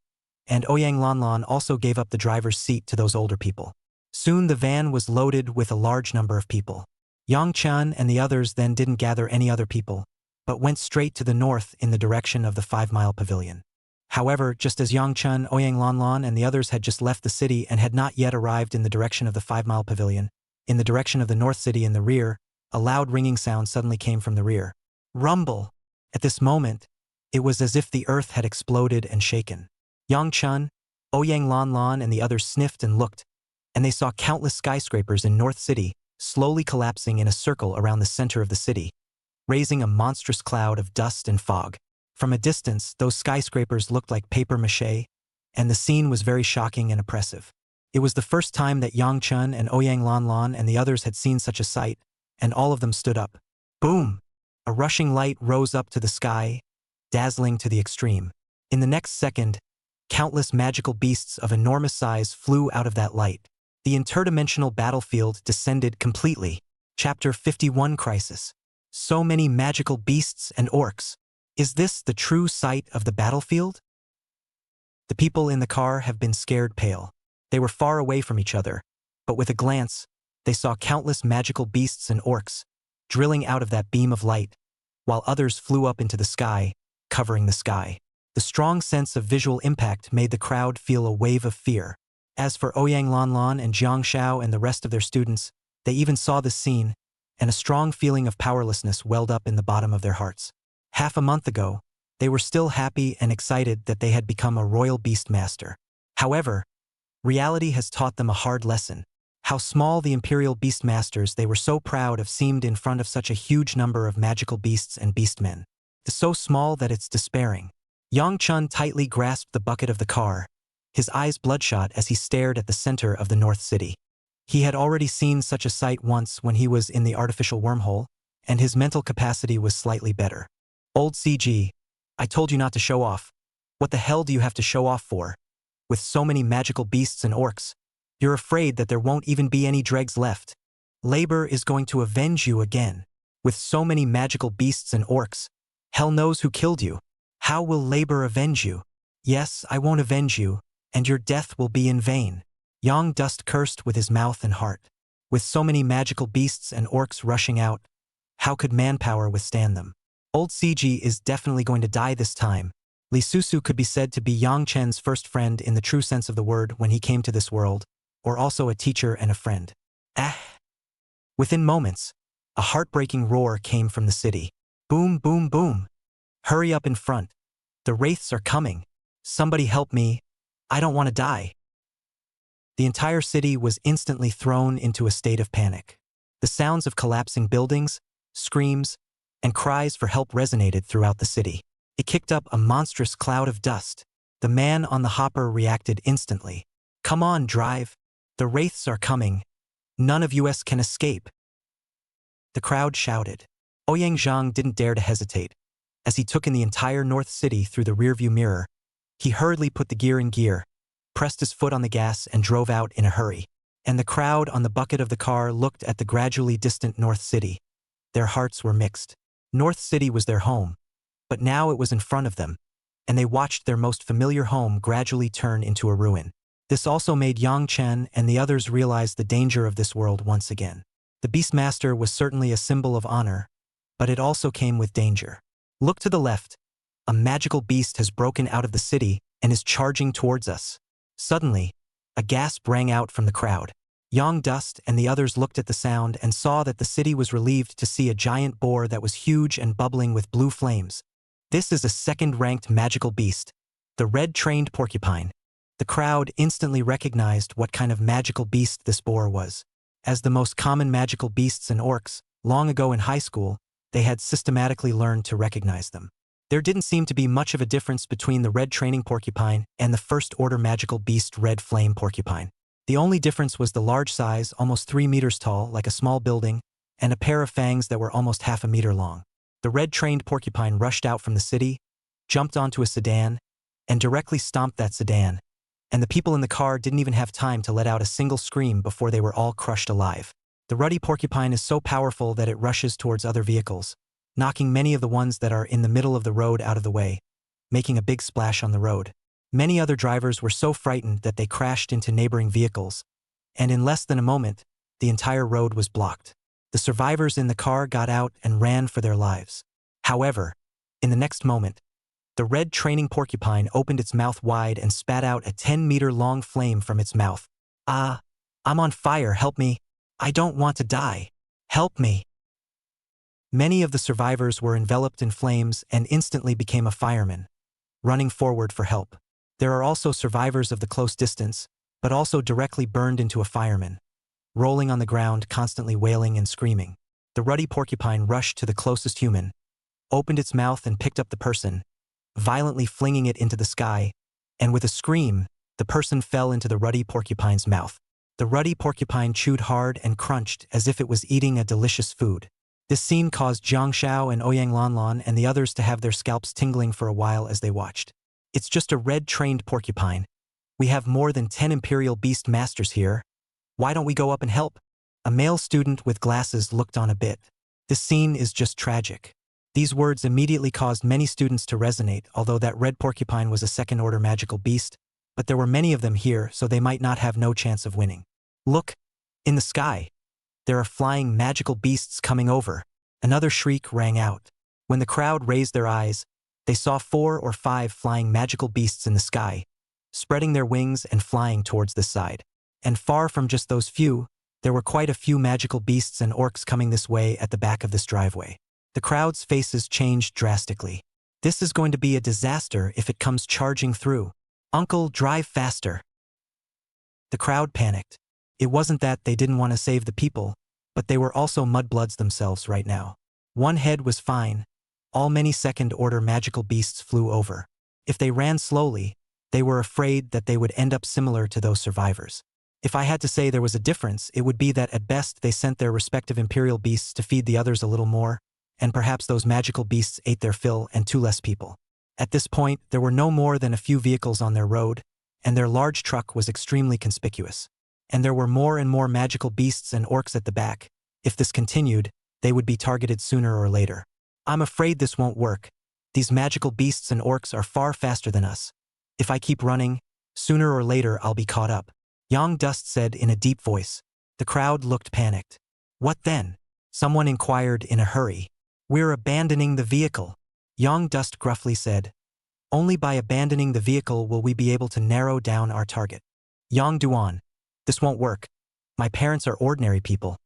and Ouyang Lan Lan also gave up the driver's seat to those older people. Soon the van was loaded with a large number of people. Yang Chun and the others then didn't gather any other people, but went straight to the north in the direction of the 5-mile pavilion. However, just as Yang Chun, Ouyang Lan Lan, and the others had just left the city and had not yet arrived in the direction of the 5-mile pavilion, in the direction of the north city in the rear, a loud ringing sound suddenly came from the rear. Rumble! At this moment, it was as if the earth had exploded and shaken. Yang Chun, Ouyang Lan Lan, and the others sniffed and looked, and they saw countless skyscrapers in North City slowly collapsing in a circle around the center of the city, raising a monstrous cloud of dust and fog. From a distance, those skyscrapers looked like papier-mâché, and the scene was very shocking and oppressive. It was the first time that Yang Chun and Ouyang Lan Lan and the others had seen such a sight, and all of them stood up. Boom! A rushing light rose up to the sky, dazzling to the extreme. In the next second, countless magical beasts of enormous size flew out of that light. The interdimensional battlefield descended completely. Chapter 51 Crisis. So many magical beasts and orcs. Is this the true sight of the battlefield? The people in the car have been scared pale. They were far away from each other, but with a glance, they saw countless magical beasts and orcs drilling out of that beam of light, while others flew up into the sky, covering the sky. The strong sense of visual impact made the crowd feel a wave of fear. As for Ouyang Lan Lan and Jiang Xiao and the rest of their students, they even saw this scene, and a strong feeling of powerlessness welled up in the bottom of their hearts. Half a month ago, they were still happy and excited that they had become a royal beast master. However, reality has taught them a hard lesson. How small the imperial beast masters they were so proud of seemed in front of such a huge number of magical beasts and beastmen. So small that it's despairing. Yang Chun tightly grasped the bucket of the car, his eyes bloodshot as he stared at the center of the North City. He had already seen such a sight once when he was in the artificial wormhole, and his mental capacity was slightly better. Old CG, I told you not to show off. What the hell do you have to show off for? With so many magical beasts and orcs, you're afraid that there won't even be any dregs left. Labor is going to avenge you again. With so many magical beasts and orcs, hell knows who killed you. How will Labor avenge you? Yes, I won't avenge you, and your death will be in vain. Yang Dust cursed with his mouth and heart. With so many magical beasts and orcs rushing out, how could manpower withstand them? Old CG is definitely going to die this time. Li Susu could be said to be Yang Chen's first friend in the true sense of the word when he came to this world, or also a teacher and a friend. Ah! Within moments, a heartbreaking roar came from the city. Boom, boom, boom. Hurry up in front. The wraiths are coming. Somebody help me. I don't want to die. The entire city was instantly thrown into a state of panic. The sounds of collapsing buildings, screams, and cries for help resonated throughout the city. It kicked up a monstrous cloud of dust. The man on the hopper reacted instantly. Come on, drive. The wraiths are coming. None of us can escape. The crowd shouted. Ouyang Zhang didn't dare to hesitate. As he took in the entire North City through the rearview mirror, he hurriedly put the gear in gear, pressed his foot on the gas and drove out in a hurry. And the crowd on the bucket of the car looked at the gradually distant North City. Their hearts were mixed. North City was their home, but now it was in front of them, and they watched their most familiar home gradually turn into a ruin. This also made Yang Chen and the others realize the danger of this world once again. The Beastmaster was certainly a symbol of honor, but it also came with danger. Look to the left. A magical beast has broken out of the city and is charging towards us. Suddenly, a gasp rang out from the crowd. Yang Dust and the others looked at the sound and saw that the city was relieved to see a giant boar that was huge and bubbling with blue flames. This is a second-ranked magical beast, the red-trained porcupine. The crowd instantly recognized what kind of magical beast this boar was. As the most common magical beasts and orcs, long ago in high school, they had systematically learned to recognize them. There didn't seem to be much of a difference between the red training porcupine and the first-order magical beast red flame porcupine. The only difference was the large size, almost 3 meters tall, like a small building, and a pair of fangs that were almost half a meter long. The red-trained porcupine rushed out from the city, jumped onto a sedan, and directly stomped that sedan, and the people in the car didn't even have time to let out a single scream before they were all crushed alive. The ruddy porcupine is so powerful that it rushes towards other vehicles, knocking many of the ones that are in the middle of the road out of the way, making a big splash on the road. Many other drivers were so frightened that they crashed into neighboring vehicles, and in less than a moment, the entire road was blocked. The survivors in the car got out and ran for their lives. However, in the next moment, the red training porcupine opened its mouth wide and spat out a 10-meter-long flame from its mouth. "Ah, I'm on fire, help me. I don't want to die. Help me." Many of the survivors were enveloped in flames and instantly became a fireman, running forward for help. There are also survivors of the close distance, but also directly burned into a fireman, rolling on the ground, constantly wailing and screaming. The ruddy porcupine rushed to the closest human, opened its mouth and picked up the person, violently flinging it into the sky, and with a scream, the person fell into the ruddy porcupine's mouth. The ruddy porcupine chewed hard and crunched as if it was eating a delicious food. This scene caused Jiang Xiao and Ouyang Lanlan and the others to have their scalps tingling for a while as they watched. It's just a red-trained porcupine. We have more than 10 Imperial Beast Masters here. Why don't we go up and help? A male student with glasses looked on a bit. This scene is just tragic. These words immediately caused many students to resonate, although that red porcupine was a second-order magical beast, but there were many of them here, so they might not have no chance of winning. Look! In the sky! There are flying magical beasts coming over. Another shriek rang out. When the crowd raised their eyes, they saw 4 or 5 flying magical beasts in the sky, spreading their wings and flying towards this side. And far from just those few, there were quite a few magical beasts and orcs coming this way at the back of this driveway. The crowd's faces changed drastically. This is going to be a disaster if it comes charging through. Uncle, drive faster. The crowd panicked. It wasn't that they didn't want to save the people, but they were also mudbloods themselves right now. One head was fine. All many second-order magical beasts flew over. If they ran slowly, they were afraid that they would end up similar to those survivors. If I had to say there was a difference, it would be that at best they sent their respective imperial beasts to feed the others a little more, and perhaps those magical beasts ate their fill and 2 less people. At this point, there were no more than a few vehicles on their road, and their large truck was extremely conspicuous. And there were more and more magical beasts and orcs at the back. If this continued, they would be targeted sooner or later. I'm afraid this won't work. These magical beasts and orcs are far faster than us. If I keep running, sooner or later I'll be caught up. Yang Dust said in a deep voice. The crowd looked panicked. What then? Someone inquired in a hurry. We're abandoning the vehicle. Yang Dust gruffly said. Only by abandoning the vehicle will we be able to narrow down our target. Yang Duan. This won't work. My parents are ordinary people.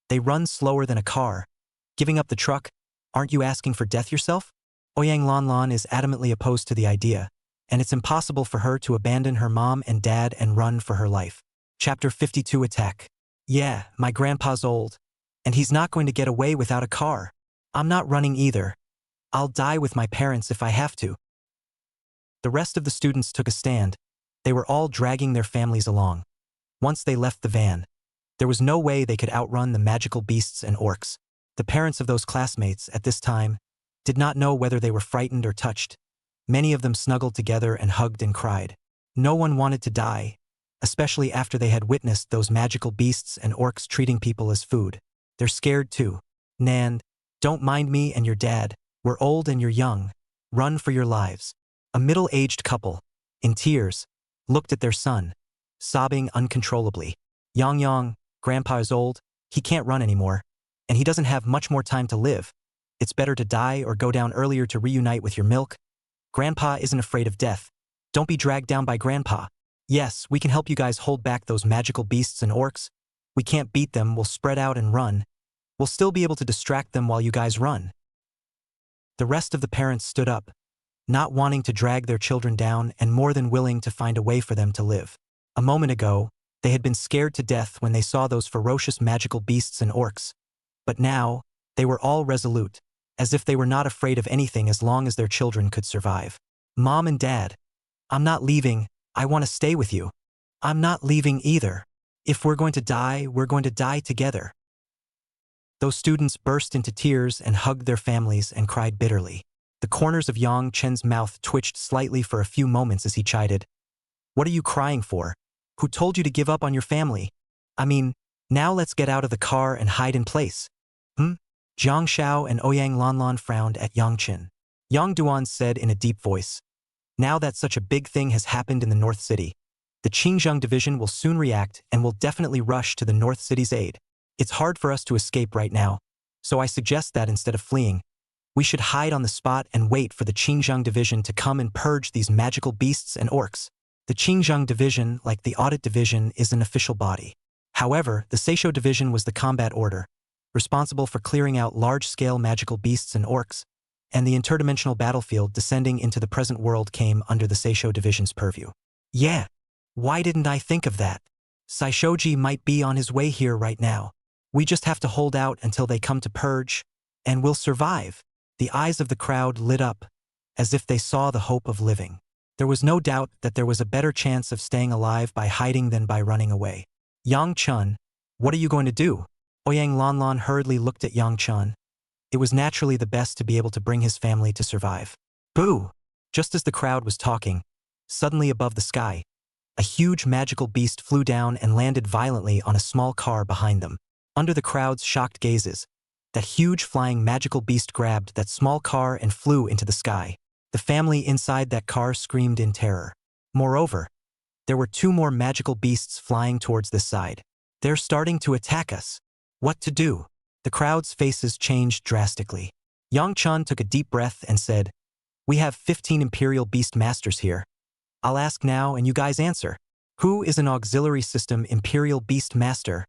They run slower than a car. Giving up the truck? Aren't you asking for death yourself? Ouyang Lanlan is adamantly opposed to the idea, and it's impossible for her to abandon her mom and dad and run for her life. Chapter 52 Attack. Yeah, my grandpa's old, and he's not going to get away without a car. I'm not running either. I'll die with my parents if I have to. The rest of the students took a stand. They were all dragging their families along. Once they left the van, there was no way they could outrun the magical beasts and orcs. The parents of those classmates, at this time, did not know whether they were frightened or touched. Many of them snuggled together and hugged and cried. No one wanted to die, especially after they had witnessed those magical beasts and orcs treating people as food. They're scared too. Nan, Don't mind me and your dad. We're old and you're young. Run for your lives. A middle-aged couple, in tears, looked at their son, sobbing uncontrollably. Yang, Grandpa is old, he can't run anymore, and he doesn't have much more time to live. It's better to die or go down earlier to reunite with your milk. Grandpa isn't afraid of death. Don't be dragged down by Grandpa. Yes, we can help you guys hold back those magical beasts and orcs. We can't beat them, we'll spread out and run. We'll still be able to distract them while you guys run. The rest of the parents stood up, not wanting to drag their children down and more than willing to find a way for them to live. A moment ago, they had been scared to death when they saw those ferocious magical beasts and orcs. But now, they were all resolute, as if they were not afraid of anything as long as their children could survive. Mom and Dad, I'm not leaving, I want to stay with you. I'm not leaving either. If we're going to die, we're going to die together. Those students burst into tears and hugged their families and cried bitterly. The corners of Yang Chen's mouth twitched slightly for a few moments as he chided. What are you crying for? Who told you to give up on your family? I mean, now let's get out of the car and hide in place. Jiang Xiao and Ouyang Lanlan frowned at Yang Chen. Yang Duan said in a deep voice, now that such a big thing has happened in the North City, the Qingzheng division will soon react and will definitely rush to the North City's aid. It's hard for us to escape right now, so I suggest that instead of fleeing, we should hide on the spot and wait for the Qingzheng division to come and purge these magical beasts and orcs. The Qingzheng division, like the audit division, is an official body. However, the Seisho division was the combat order, responsible for clearing out large-scale magical beasts and orcs, and the interdimensional battlefield descending into the present world came under the Seisho division's purview. Yeah, why didn't I think of that? Saishoji might be on his way here right now. We just have to hold out until they come to purge, and we'll survive. The eyes of the crowd lit up, as if they saw the hope of living. There was no doubt that there was a better chance of staying alive by hiding than by running away. Yang Chun, what are you going to do? Ouyang Lanlan hurriedly looked at Yang Chun. It was naturally the best to be able to bring his family to survive. Boo! Just as the crowd was talking, suddenly above the sky, a huge magical beast flew down and landed violently on a small car behind them. Under the crowd's shocked gazes, that huge flying magical beast grabbed that small car and flew into the sky. The family inside that car screamed in terror. Moreover, there were two more magical beasts flying towards this side. They're starting to attack us. What to do? The crowd's faces changed drastically. Yang Chun took a deep breath and said, we have 15 Imperial Beast Masters here. I'll ask now and you guys answer. Who is an auxiliary system Imperial Beast Master?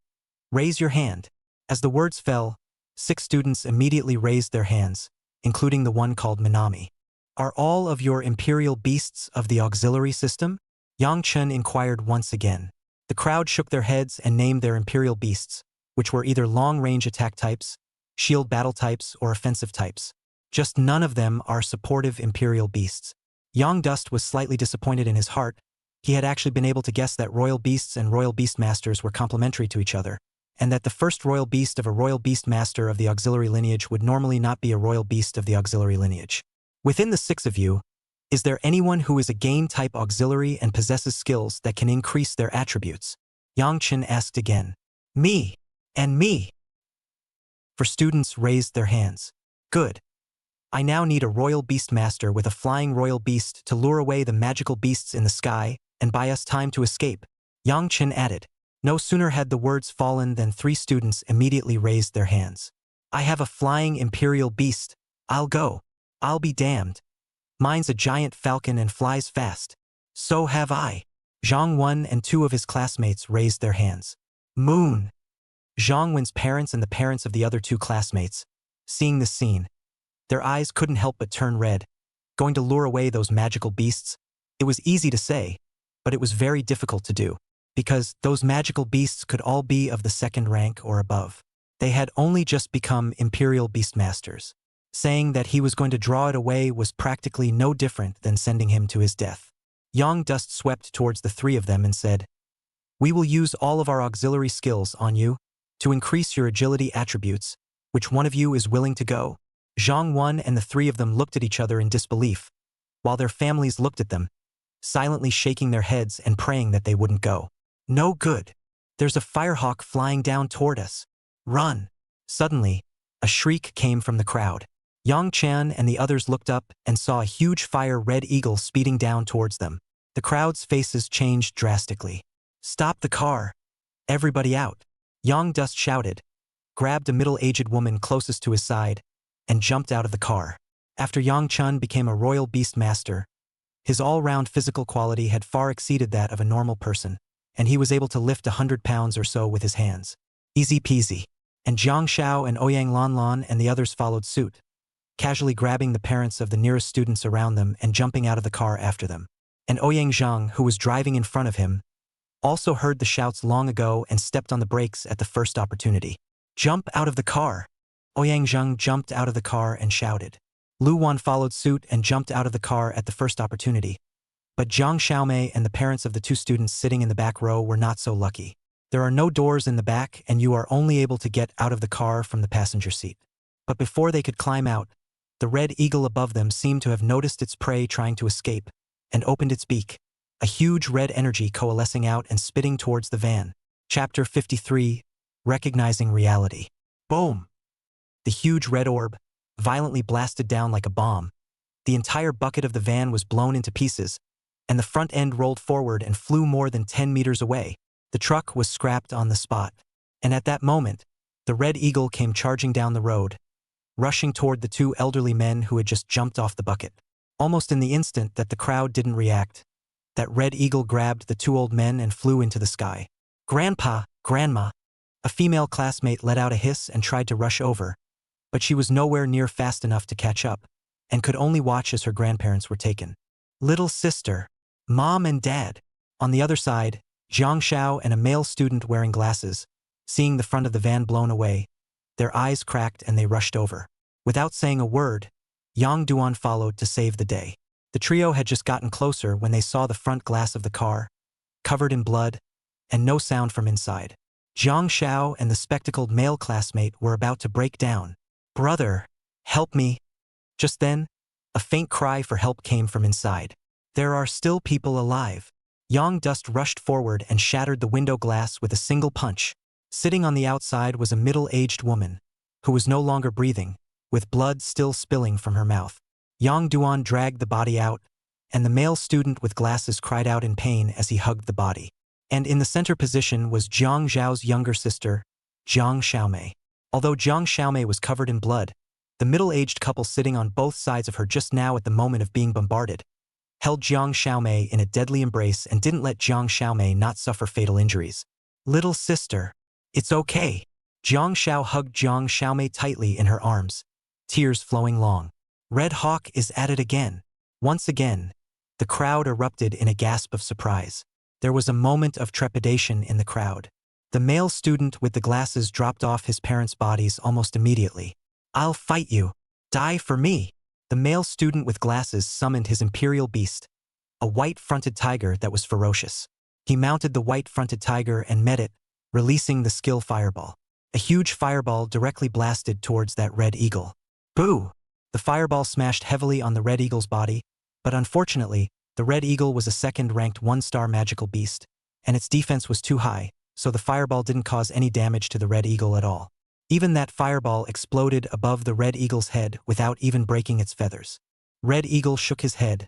Raise your hand. As the words fell, 6 students immediately raised their hands, including the one called Minami. Are all of your Imperial Beasts of the auxiliary system? Yang Chen inquired once again. The crowd shook their heads and named their Imperial Beasts, which were either long-range attack types, shield battle types, or offensive types. Just none of them are supportive Imperial Beasts. Yang Dust was slightly disappointed in his heart. He had actually been able to guess that Royal Beasts and Royal Beast Masters were complementary to each other, and that the first Royal Beast of a Royal Beast Master of the auxiliary lineage would normally not be a Royal Beast of the auxiliary lineage. Within the 6 of you, is there anyone who is a Gain-type auxiliary and possesses skills that can increase their attributes? Yang Chen asked again. Me. And me. For students raised their hands. Good. I now need a Royal Beast Master with a flying Royal Beast to lure away the magical beasts in the sky and buy us time to escape. Yang Chen added. No sooner had the words fallen than 3 students immediately raised their hands. I have a flying Imperial Beast. I'll go. I'll be damned. Mine's a giant falcon and flies fast. So have I. Zhang Wen and 2 of his classmates raised their hands. Moon. Zhang Wen's parents and the parents of the other 2 classmates, seeing this scene, their eyes couldn't help but turn red. Going to lure away those magical beasts? It was easy to say, but it was very difficult to do, because those magical beasts could all be of the 2nd rank or above. They had only just become Imperial Beastmasters. Saying that he was going to draw it away was practically no different than sending him to his death. Yang Dust swept towards the 3 of them and said, we will use all of our auxiliary skills on you to increase your agility attributes. Which one of you is willing to go? Zhang Wen and the 3 of them looked at each other in disbelief, while their families looked at them, silently shaking their heads and praying that they wouldn't go. No good. There's a firehawk flying down toward us. Run. Suddenly, A shriek came from the crowd. Yang Chan and the others looked up and saw a huge fire red eagle speeding down towards them. The crowd's faces changed drastically. "Stop the car! Everybody out!" Yang Dust shouted, grabbed a middle-aged woman closest to his side, and jumped out of the car. After Yang Chun became a royal beast master, his all-round physical quality had far exceeded that of a normal person, and he was able to lift 100 pounds or so with his hands. Easy peasy. And Jiang Xiao and Ouyang Lanlan and the others followed suit, casually grabbing the parents of the nearest students around them and jumping out of the car after them. And Ouyang Zhang, who was driving in front of him, also heard the shouts long ago and stepped on the brakes at the first opportunity. "Jump out of the car!" Ouyang Zhang jumped out of the car and shouted. Lu Wan followed suit and jumped out of the car at the first opportunity. But Jiang Xiaomei and the parents of the two students sitting in the back row were not so lucky. There are no doors in the back and you are only able to get out of the car from the passenger seat. But before they could climb out, the red eagle above them seemed to have noticed its prey trying to escape and opened its beak, a huge red energy coalescing out and spitting towards the van. Chapter 53, Recognizing Reality. Boom! The huge red orb, violently blasted down like a bomb. The entire bucket of the van was blown into pieces, and the front end rolled forward and flew more than 10 meters away. The truck was scrapped on the spot. And at that moment, the red eagle came charging down the road, rushing toward the two elderly men who had just jumped off the bucket. Almost in the instant that the crowd didn't react, that red eagle grabbed the two old men and flew into the sky. "Grandpa, Grandma!" A female classmate let out a hiss and tried to rush over, but she was nowhere near fast enough to catch up, and could only watch as her grandparents were taken. "Little sister, Mom and Dad." On the other side, Jiang Xiao and a male student wearing glasses, seeing the front of the van blown away, their eyes cracked and they rushed over. Without saying a word, Yang Duan followed to save the day. The trio had just gotten closer when they saw the front glass of the car, covered in blood, and no sound from inside. Jiang Xiao and the spectacled male classmate were about to break down. "Brother, help me." Just then, a faint cry for help came from inside. "There are still people alive." Yang Dust rushed forward and shattered the window glass with a single punch. Sitting on the outside was a middle-aged woman, who was no longer breathing, with blood still spilling from her mouth. Yang Duan dragged the body out, and the male student with glasses cried out in pain as he hugged the body. And in the center position was Jiang Zhao's younger sister, Jiang Xiaomei. Although Jiang Xiaomei was covered in blood, the middle-aged couple sitting on both sides of her just now at the moment of being bombarded held Jiang Xiaomei in a deadly embrace and didn't let Jiang Xiaomei not suffer fatal injuries. "Little sister, it's okay." Jiang Xiao hugged Jiang Xiaomei tightly in her arms, tears flowing long. Red Hawk is at it again. Once again, the crowd erupted in a gasp of surprise. There was a moment of trepidation in the crowd. The male student with the glasses dropped off his parents' bodies almost immediately. "I'll fight you. Die for me." The male student with glasses summoned his imperial beast, a white-fronted tiger that was ferocious. He mounted the white-fronted tiger and met it, releasing the skill fireball. A huge fireball directly blasted towards that red eagle. Boo! The fireball smashed heavily on the red eagle's body, but unfortunately, the red eagle was a second-ranked 1-star magical beast, and its defense was too high, so the fireball didn't cause any damage to the red eagle at all. Even that fireball exploded above the red eagle's head without even breaking its feathers. Red Eagle shook his head,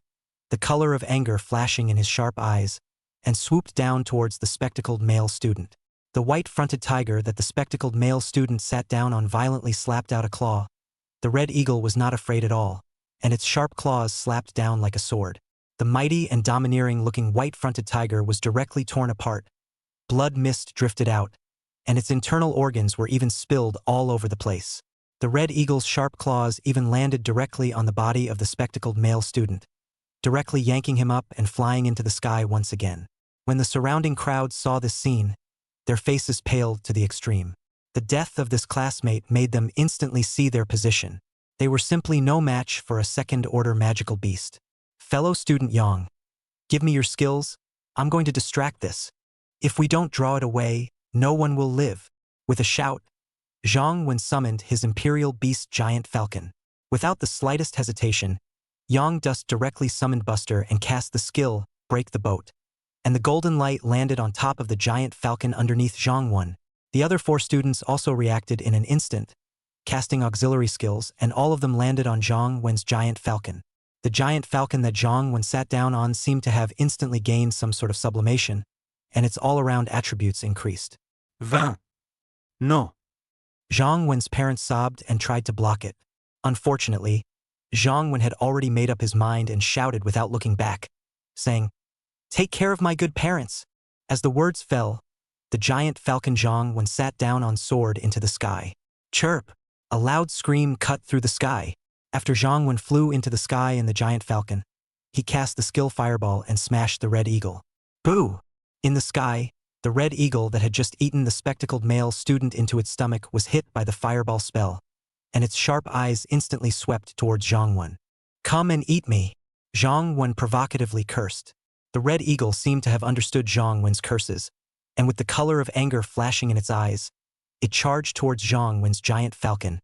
the color of anger flashing in his sharp eyes, and swooped down towards the spectacled male student. The white-fronted tiger that the spectacled male student sat down on violently slapped out a claw. The red eagle was not afraid at all, and its sharp claws slapped down like a sword. The mighty and domineering-looking white-fronted tiger was directly torn apart. Blood mist drifted out, and its internal organs were even spilled all over the place. The red eagle's sharp claws even landed directly on the body of the spectacled male student, directly yanking him up and flying into the sky once again. When the surrounding crowd saw this scene, their faces paled to the extreme. The death of this classmate made them instantly see their position. They were simply no match for a second-order magical beast. "Fellow student Yang, give me your skills. I'm going to distract this. If we don't draw it away, no one will live." With a shout, Zhang Wen summoned his imperial beast giant falcon. Without the slightest hesitation, Yang Dust directly summoned Buster and cast the skill, Break the Boat. And the golden light landed on top of the giant falcon underneath Zhang Wen. The other 4 students also reacted in an instant, casting auxiliary skills, and all of them landed on Zhang Wen's giant falcon. The giant falcon that Zhang Wen sat down on seemed to have instantly gained some sort of sublimation, and its all-around attributes increased. 20. No. Zhang Wen's parents sobbed and tried to block it. Unfortunately, Zhang Wen had already made up his mind and shouted without looking back, saying, "Take care of my good parents." As the words fell, the giant falcon Zhang Wen sat down on soared into the sky. Chirp! A loud scream cut through the sky. After Zhang Wen flew into the sky in the giant falcon, he cast the skill fireball and smashed the red eagle. Boo! In the sky, the red eagle that had just eaten the spectacled male student into its stomach was hit by the fireball spell, and its sharp eyes instantly swept towards Zhang Wen. "Come and eat me!" Zhang Wen provocatively cursed. The red eagle seemed to have understood Zhang Wen's curses, and with the color of anger flashing in its eyes, it charged towards Zhang Wen's giant falcon,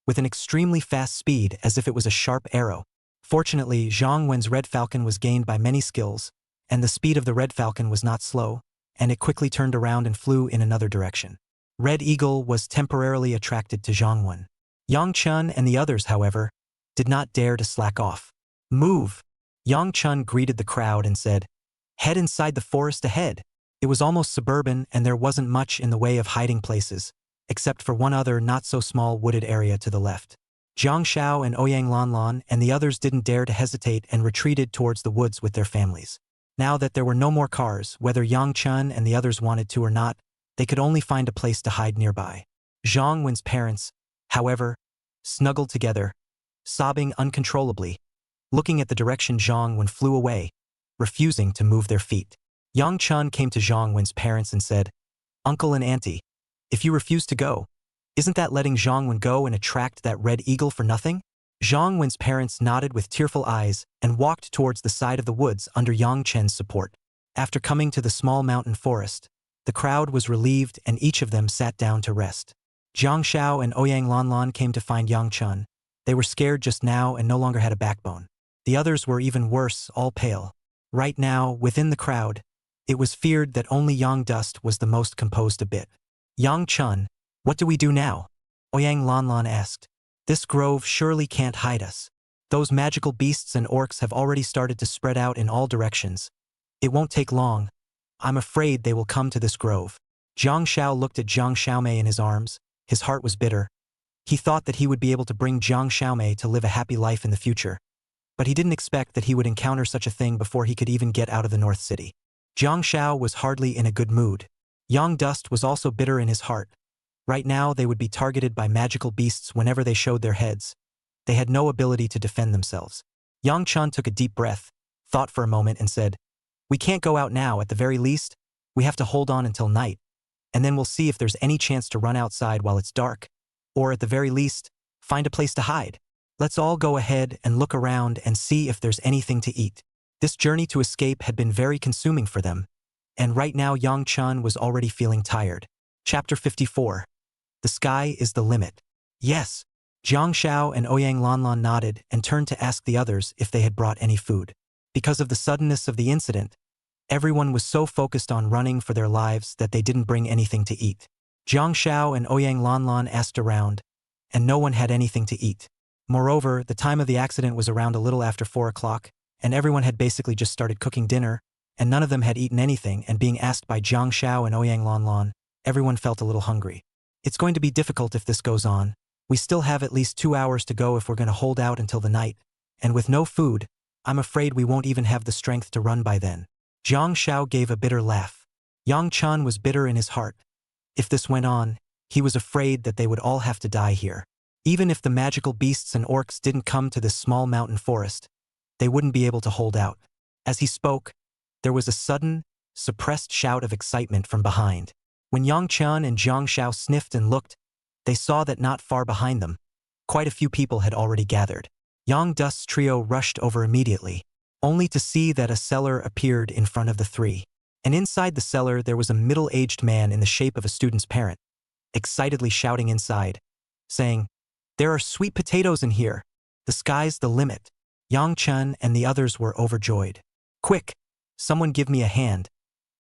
with an extremely fast speed as if it was a sharp arrow. Fortunately, Zhang Wen's red falcon was gained by many skills, and the speed of the red falcon was not slow, and it quickly turned around and flew in another direction. Red Eagle was temporarily attracted to Zhang Wen. Yang Chun and the others, however, did not dare to slack off. "Move!" Yang Chun greeted the crowd and said, "Head inside the forest ahead." It was almost suburban and there wasn't much in the way of hiding places, except for one other not-so-small wooded area to the left. Jiang Xiao and Ouyang Lanlan and the others didn't dare to hesitate and retreated towards the woods with their families. Now that there were no more cars, whether Yang Chun and the others wanted to or not, they could only find a place to hide nearby. Zhang Wen's parents, however, snuggled together, sobbing uncontrollably, looking at the direction Zhang Wen flew away, refusing to move their feet. Yang Chun came to Zhang Wen's parents and said, "Uncle and Auntie, if you refuse to go, isn't that letting Zhang Wen go and attract that red eagle for nothing?" Zhang Wen's parents nodded with tearful eyes and walked towards the side of the woods under Yang Chen's support. After coming to the small mountain forest, the crowd was relieved and each of them sat down to rest. Jiang Xiao and Ouyang Lanlan came to find Yang Chun. They were scared just now and no longer had a backbone. The others were even worse, all pale. Right now, within the crowd, it was feared that only Yang Dust was the most composed a bit. "Yang Chun, what do we do now?" Ouyang Lanlan asked. "This grove surely can't hide us. Those magical beasts and orcs have already started to spread out in all directions. It won't take long. I'm afraid they will come to this grove." Jiang Xiao looked at Jiang Xiaomei in his arms. His heart was bitter. He thought that he would be able to bring Jiang Xiaomei to live a happy life in the future, but he didn't expect that he would encounter such a thing before he could even get out of the North City. Jiang Xiao was hardly in a good mood. Yang Dust was also bitter in his heart. Right now they would be targeted by magical beasts whenever they showed their heads. They had no ability to defend themselves. Yang Chun took a deep breath, thought for a moment and said, "We can't go out now. At the very least, we have to hold on until night, and then we'll see if there's any chance to run outside while it's dark, or at the very least, find a place to hide. Let's all go ahead and look around and see if there's anything to eat." This journey to escape had been very consuming for them, and right now Yang Chun was already feeling tired. Chapter 54. The sky is the limit. Yes. Jiang Xiao and Ouyang Lanlan nodded and turned to ask the others if they had brought any food. Because of the suddenness of the incident, everyone was so focused on running for their lives that they didn't bring anything to eat. Jiang Xiao and Ouyang Lanlan asked around, and no one had anything to eat. Moreover, the time of the accident was around a little after 4 o'clock, and everyone had basically just started cooking dinner, and none of them had eaten anything, and being asked by Jiang Xiao and Ouyang Lanlan, everyone felt a little hungry. "It's going to be difficult if this goes on. We still have at least 2 hours to go if we're going to hold out until the night, and with no food, I'm afraid we won't even have the strength to run by then." Jiang Xiao gave a bitter laugh. Yang Chun was bitter in his heart. If this went on, he was afraid that they would all have to die here. Even if the magical beasts and orcs didn't come to this small mountain forest, they wouldn't be able to hold out. As he spoke, there was a sudden, suppressed shout of excitement from behind. When Yang Chun and Jiang Xiao sniffed and looked, they saw that not far behind them, quite a few people had already gathered. Yang Dust's trio rushed over immediately, only to see that a cellar appeared in front of the three. And inside the cellar there was a middle-aged man in the shape of a student's parent, excitedly shouting inside, saying, "There are sweet potatoes in here. The sky's the limit." Yang Chun and the others were overjoyed. "Quick, someone give me a hand.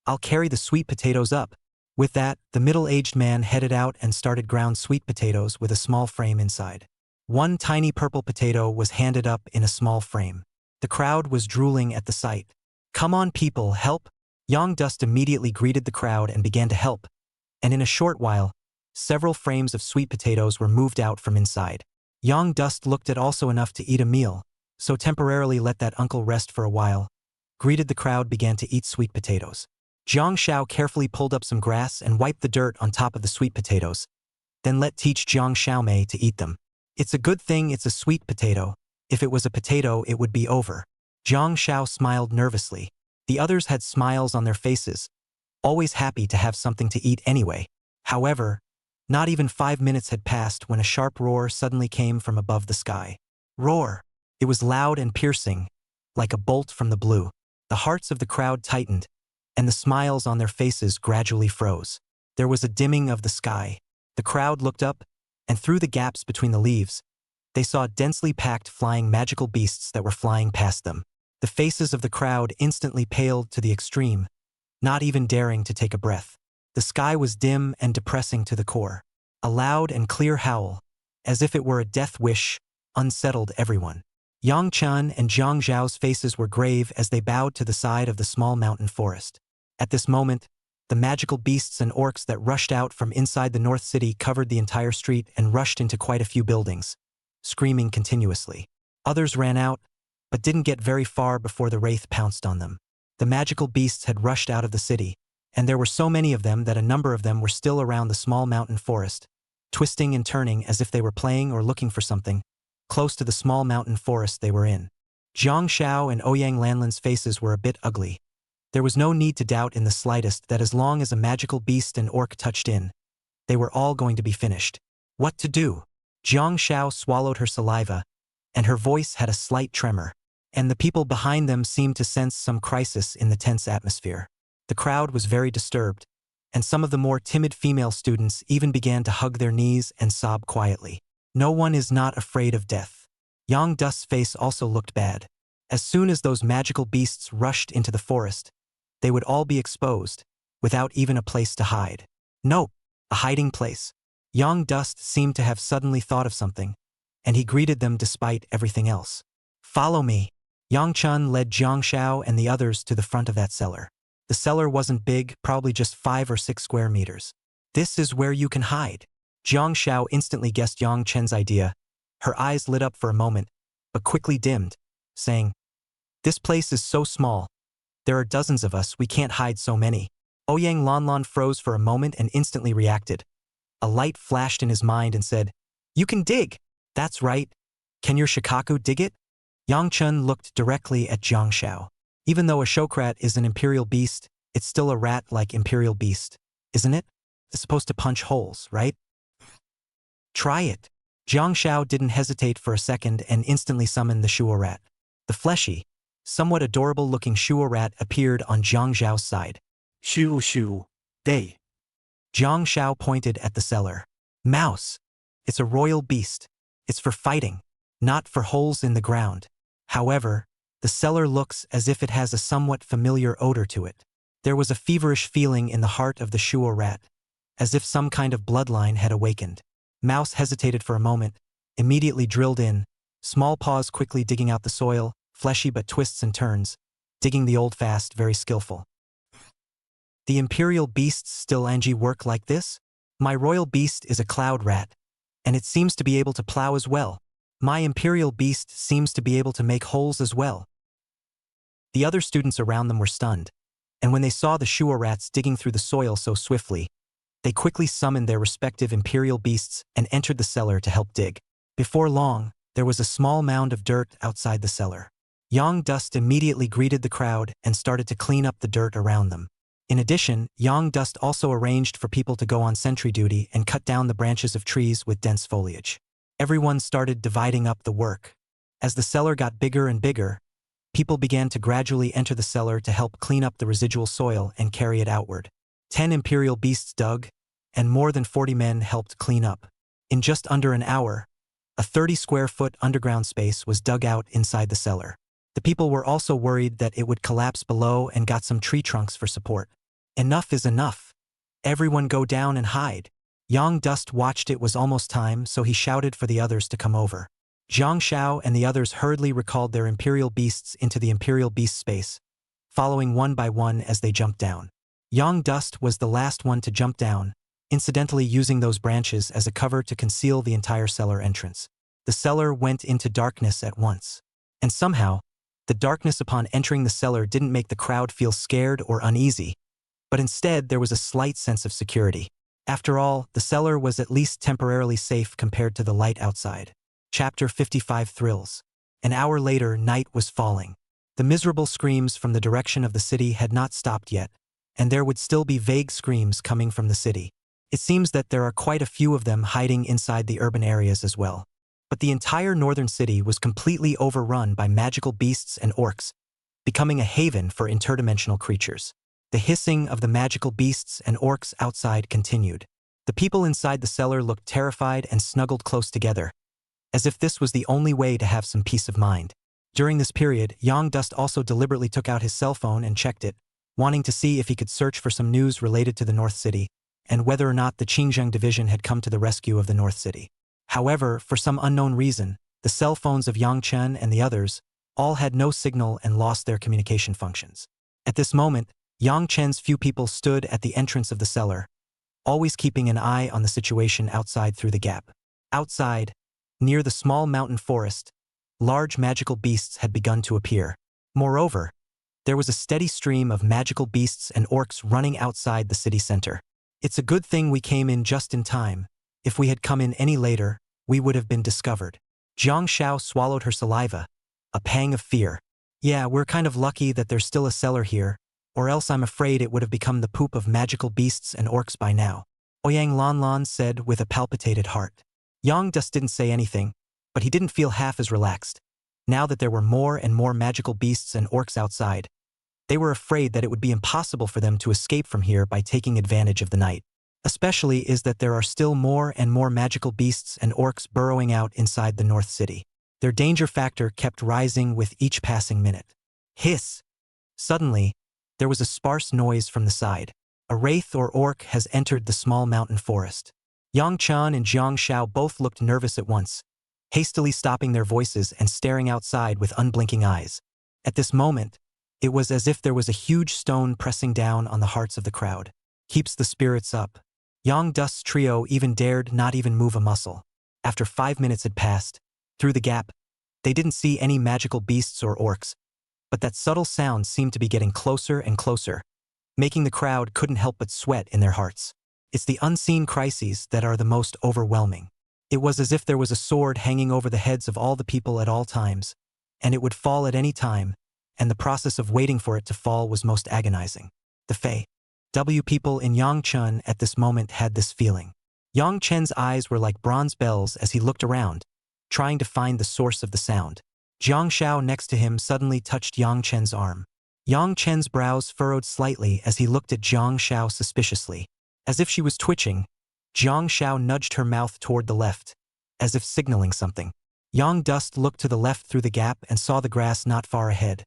I'll carry the sweet potatoes up." With that, the middle-aged man headed out and started ground sweet potatoes with a small frame inside. One tiny purple potato was handed up in a small frame. The crowd was drooling at the sight. "Come on people, help!" Young Dust immediately greeted the crowd and began to help, and in a short while, several frames of sweet potatoes were moved out from inside. Young Dust looked at also enough to eat a meal, so temporarily let that uncle rest for a while. Greeted the crowd began to eat sweet potatoes. Jiang Xiao carefully pulled up some grass and wiped the dirt on top of the sweet potatoes, then let teach Jiang Xiaomei to eat them. "It's a good thing it's a sweet potato. If it was a potato, it would be over." Jiang Xiao smiled nervously. The others had smiles on their faces, always happy to have something to eat anyway. However, not even 5 minutes had passed when a sharp roar suddenly came from above the sky. Roar! It was loud and piercing, like a bolt from the blue. The hearts of the crowd tightened, and the smiles on their faces gradually froze. There was a dimming of the sky. The crowd looked up, and through the gaps between the leaves, they saw densely packed flying magical beasts that were flying past them. The faces of the crowd instantly paled to the extreme, not even daring to take a breath. The sky was dim and depressing to the core. A loud and clear howl, as if it were a death wish, unsettled everyone. Yang Chen and Zhang Zhao's faces were grave as they bowed to the side of the small mountain forest. At this moment, the magical beasts and orcs that rushed out from inside the North City covered the entire street and rushed into quite a few buildings, screaming continuously. Others ran out, but didn't get very far before the wraith pounced on them. The magical beasts had rushed out of the city, and there were so many of them that a number of them were still around the small mountain forest, twisting and turning as if they were playing or looking for something, close to the small mountain forest they were in. Jiang Xiao and Ouyang Lanlin's faces were a bit ugly. There was no need to doubt in the slightest that as long as a magical beast and orc touched in, they were all going to be finished. What to do? Jiang Xiao swallowed her saliva, and her voice had a slight tremor, and the people behind them seemed to sense some crisis in the tense atmosphere. The crowd was very disturbed, and some of the more timid female students even began to hug their knees and sob quietly. No one is not afraid of death. Yang Dust's face also looked bad. As soon as those magical beasts rushed into the forest, they would all be exposed, without even a place to hide. Nope, a hiding place. Yang Dust seemed to have suddenly thought of something, and he greeted them despite everything else. "Follow me." Yang Chun led Jiang Xiao and the others to the front of that cellar. The cellar wasn't big, probably just 5 or 6 square meters. "This is where you can hide." Jiang Xiao instantly guessed Yang Chen's idea. Her eyes lit up for a moment, but quickly dimmed, saying, "This place is so small. There are dozens of us, we can't hide so many." Ouyang Lanlan froze for a moment and instantly reacted. A light flashed in his mind and said, "You can dig." "That's right. Can your Shikaku dig it?" Yang Chen looked directly at Jiang Xiao. "Even though a Shokrat is an imperial beast, it's still a rat-like imperial beast, isn't it? It's supposed to punch holes, right? Try it." Jiang Xiao didn't hesitate for a second and instantly summoned the Shuo rat. The fleshy, somewhat adorable-looking Shuo rat appeared on Jiang Xiao's side. "Shu Shu, they." Jiang Xiao pointed at the cellar. "Mouse. It's a royal beast. It's for fighting, not for holes in the ground. However, the cellar looks as if it has a somewhat familiar odor to it." There was a feverish feeling in the heart of the Shuo rat, as if some kind of bloodline had awakened. Mouse hesitated for a moment, immediately drilled in, small paws quickly digging out the soil, fleshy but twists and turns, digging the old fast, very skillful. "The imperial beasts still Angie work like this? My royal beast is a cloud rat, and it seems to be able to plow as well. My imperial beast seems to be able to make holes as well." The other students around them were stunned, and when they saw the Shuo rats digging through the soil so swiftly, they quickly summoned their respective imperial beasts and entered the cellar to help dig. Before long, there was a small mound of dirt outside the cellar. Yang Dust immediately greeted the crowd and started to clean up the dirt around them. In addition, Yang Dust also arranged for people to go on sentry duty and cut down the branches of trees with dense foliage. Everyone started dividing up the work. As the cellar got bigger and bigger, people began to gradually enter the cellar to help clean up the residual soil and carry it outward. 10 imperial beasts dug, and more than 40 men helped clean up. In just under an hour, a 30-square-foot underground space was dug out inside the cellar. The people were also worried that it would collapse below and got some tree trunks for support. Enough is enough. Everyone go down and hide. Yang Dust watched. It was almost time, so he shouted for the others to come over. Jiang Shao and the others hurriedly recalled their Imperial Beasts into the Imperial Beast space, following one by one as they jumped down. Yang Dust was the last one to jump down, incidentally using those branches as a cover to conceal the entire cellar entrance. The cellar went into darkness at once. And somehow, the darkness upon entering the cellar didn't make the crowd feel scared or uneasy, but instead there was a slight sense of security. After all, the cellar was at least temporarily safe compared to the light outside. Chapter 55 Thrills. An hour later, night was falling. The miserable screams from the direction of the city had not stopped yet, and there would still be vague screams coming from the city. It seems that there are quite a few of them hiding inside the urban areas as well. But the entire northern city was completely overrun by magical beasts and orcs, becoming a haven for interdimensional creatures. The hissing of the magical beasts and orcs outside continued. The people inside the cellar looked terrified and snuggled close together, as if this was the only way to have some peace of mind. During this period, Yang Dust also deliberately took out his cell phone and checked it, wanting to see if he could search for some news related to the North City, and whether or not the Xinjiang division had come to the rescue of the North City. However, for some unknown reason, the cell phones of Yang Chen and the others all had no signal and lost their communication functions. At this moment, Yang Chen's few people stood at the entrance of the cellar, always keeping an eye on the situation outside through the gap. Outside, near the small mountain forest, large magical beasts had begun to appear. Moreover, there was a steady stream of magical beasts and orcs running outside the city center. It's a good thing we came in just in time. If we had come in any later, we would have been discovered. Jiang Shao swallowed her saliva, a pang of fear. Yeah, we're kind of lucky that there's still a cellar here, or else I'm afraid it would have become the poop of magical beasts and orcs by now. Ouyang Lanlan said with a palpitated heart. Yang Dust didn't say anything, but he didn't feel half as relaxed. Now that there were more and more magical beasts and orcs outside, they were afraid that it would be impossible for them to escape from here by taking advantage of the night. Especially is that there are still more and more magical beasts and orcs burrowing out inside the North City. Their danger factor kept rising with each passing minute. Hiss! Suddenly, there was a sparse noise from the side. A wraith or orc has entered the small mountain forest. Yang Chan and Jiang Shao both looked nervous at once, hastily stopping their voices and staring outside with unblinking eyes. At this moment, it was as if there was a huge stone pressing down on the hearts of the crowd. Keeps the spirits up. Yang Dust's trio even dared not even move a muscle. After 5 minutes had passed, through the gap, they didn't see any magical beasts or orcs, but that subtle sound seemed to be getting closer and closer, making the crowd couldn't help but sweat in their hearts. It's the unseen crises that are the most overwhelming. It was as if there was a sword hanging over the heads of all the people at all times, and it would fall at any time, and the process of waiting for it to fall was most agonizing. The Fae. W people in Yangchun at this moment had this feeling. Yang Chen's eyes were like bronze bells as he looked around, trying to find the source of the sound. Jiang Shao next to him suddenly touched Yang Chen's arm. Yang Chen's brows furrowed slightly as he looked at Jiang Shao suspiciously. As if she was twitching, Jiang Shao nudged her mouth toward the left, as if signaling something. Yang Dust looked to the left through the gap and saw the grass not far ahead,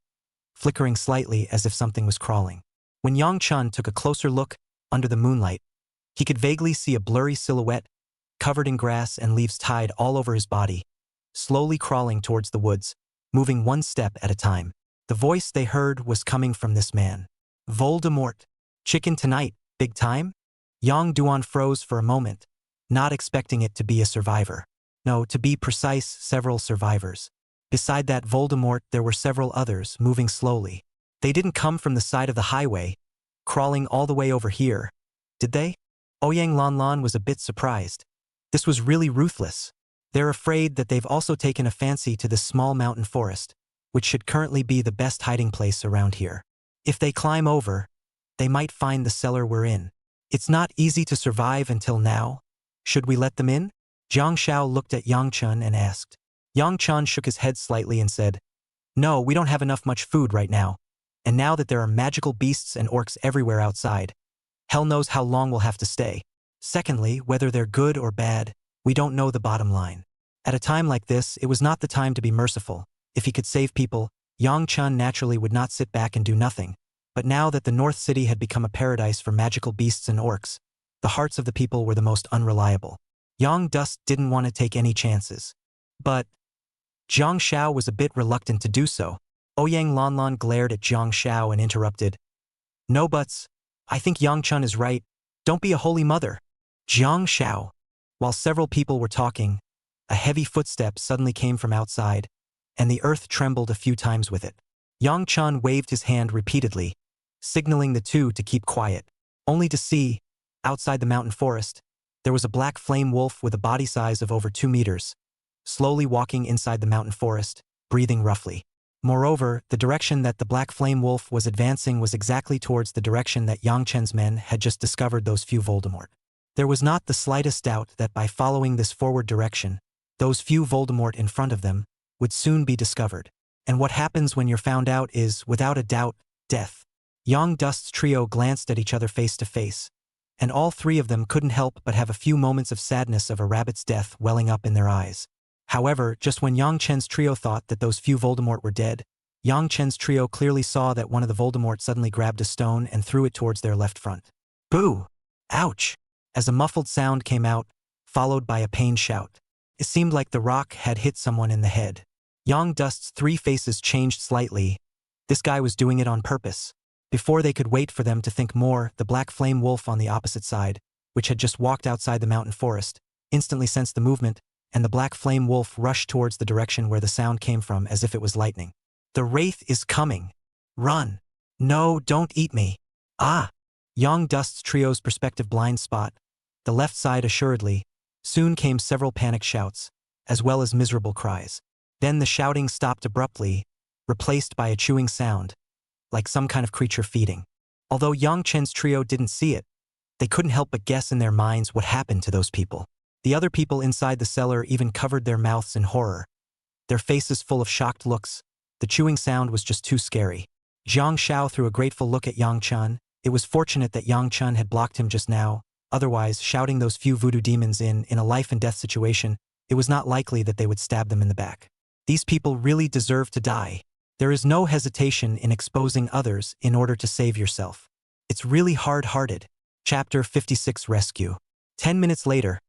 flickering slightly as if something was crawling. When Yang Chun took a closer look, under the moonlight, he could vaguely see a blurry silhouette, covered in grass and leaves tied all over his body, slowly crawling towards the woods, moving one step at a time. The voice they heard was coming from this man. Voldemort. Chicken tonight, big time? Yang Duan froze for a moment, not expecting it to be a survivor. No, to be precise, several survivors. Beside that Voldemort, there were several others, moving slowly. They didn't come from the side of the highway, crawling all the way over here, did they? Ouyang Lanlan was a bit surprised. This was really ruthless. They're afraid that they've also taken a fancy to this small mountain forest, which should currently be the best hiding place around here. If they climb over, they might find the cellar we're in. It's not easy to survive until now. Should we let them in? Jiang Shao looked at Yang Chun and asked. Yang Chun shook his head slightly and said, "No, we don't have much food right now. And now that there are magical beasts and orcs everywhere outside, hell knows how long we'll have to stay. Secondly, whether they're good or bad, we don't know the bottom line." At a time like this, it was not the time to be merciful. If he could save people, Yang Chun naturally would not sit back and do nothing, But now that the North City had become a paradise for magical beasts and orcs, the hearts of the people were the most unreliable. Yang Dust didn't want to take any chances. But Jiang Xiao was a bit reluctant to do so. Ouyang Lanlan glared at Jiang Xiao and interrupted. No buts. I think Yang Chun is right. Don't be a holy mother. Jiang Xiao. While several people were talking, a heavy footstep suddenly came from outside, and the earth trembled a few times with it. Yang Chun waved his hand repeatedly, signaling the two to keep quiet, only to see, outside the mountain forest, there was a black flame wolf with a body size of over 2 meters, slowly walking inside the mountain forest, breathing roughly. Moreover, the direction that the black flame wolf was advancing was exactly towards the direction that Yang Chen's men had just discovered those few Voldemort. There was not the slightest doubt that by following this forward direction, those few Voldemort in front of them would soon be discovered. And what happens when you're found out is, without a doubt, death. Yang Dust's trio glanced at each other face to face, and all three of them couldn't help but have a few moments of sadness of a rabbit's death welling up in their eyes. However, just when Yang Chen's trio thought that those few Voldemort were dead, Yang Chen's trio clearly saw that one of the Voldemort suddenly grabbed a stone and threw it towards their left front. Boo! Ouch! As a muffled sound came out, followed by a pained shout. It seemed like the rock had hit someone in the head. Yang Dust's three faces changed slightly. This guy was doing it on purpose. Before they could wait for them to think more, the black flame wolf on the opposite side, which had just walked outside the mountain forest, instantly sensed the movement, and the black flame wolf rushed towards the direction where the sound came from as if it was lightning. The wraith is coming. Run. No, don't eat me. Ah! Yang Dust's trio's perspective blind spot, the left side assuredly, soon came several panic shouts, as well as miserable cries. Then the shouting stopped abruptly, replaced by a chewing sound, like some kind of creature feeding. Although Yang Chen's trio didn't see it, they couldn't help but guess in their minds what happened to those people. The other people inside the cellar even covered their mouths in horror, their faces full of shocked looks. The chewing sound was just too scary. Jiang Xiao threw a grateful look at Yang Chun. It was fortunate that Yang Chun had blocked him just now, otherwise, shouting those few voodoo demons in a life-and-death situation, it was not likely that they would stab them in the back. These people really deserve to die. There is no hesitation in exposing others in order to save yourself. It's really hard-hearted. Chapter 56 Rescue. 10 minutes later,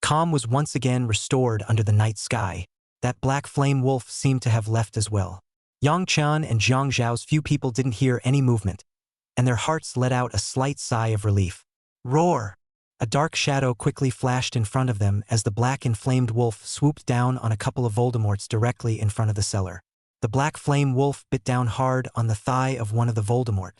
calm was once again restored under the night sky. That black flame wolf seemed to have left as well. Yang Chan and Jiang Zhao's few people didn't hear any movement, and their hearts let out a slight sigh of relief. Roar! A dark shadow quickly flashed in front of them as the black inflamed wolf swooped down on a couple of Voldemorts directly in front of the cellar. The black flame wolf bit down hard on the thigh of one of the Voldemort.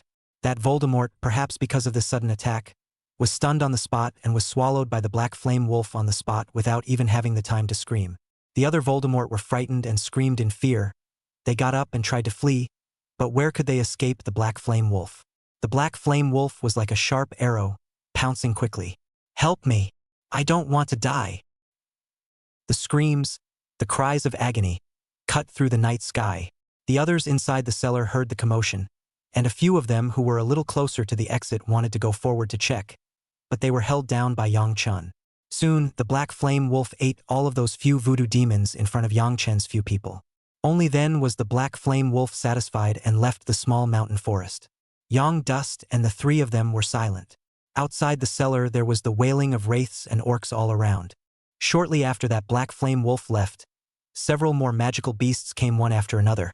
That Voldemort, perhaps because of this sudden attack, was stunned on the spot and was swallowed by the black flame wolf on the spot without even having the time to scream. The other Voldemort were frightened and screamed in fear. They got up and tried to flee, but where could they escape the black flame wolf? The black flame wolf was like a sharp arrow, pouncing quickly. Help me! I don't want to die! The screams, the cries of agony, cut through the night sky. The others inside the cellar heard the commotion, and a few of them who were a little closer to the exit wanted to go forward to check, but they were held down by Yang Chun. Soon, the black flame wolf ate all of those few voodoo demons in front of Yang Chen's few people. Only then was the black flame wolf satisfied and left the small mountain forest. Yang Dust and the three of them were silent. Outside the cellar there was the wailing of wraiths and orcs all around. Shortly after that black flame wolf left, several more magical beasts came one after another,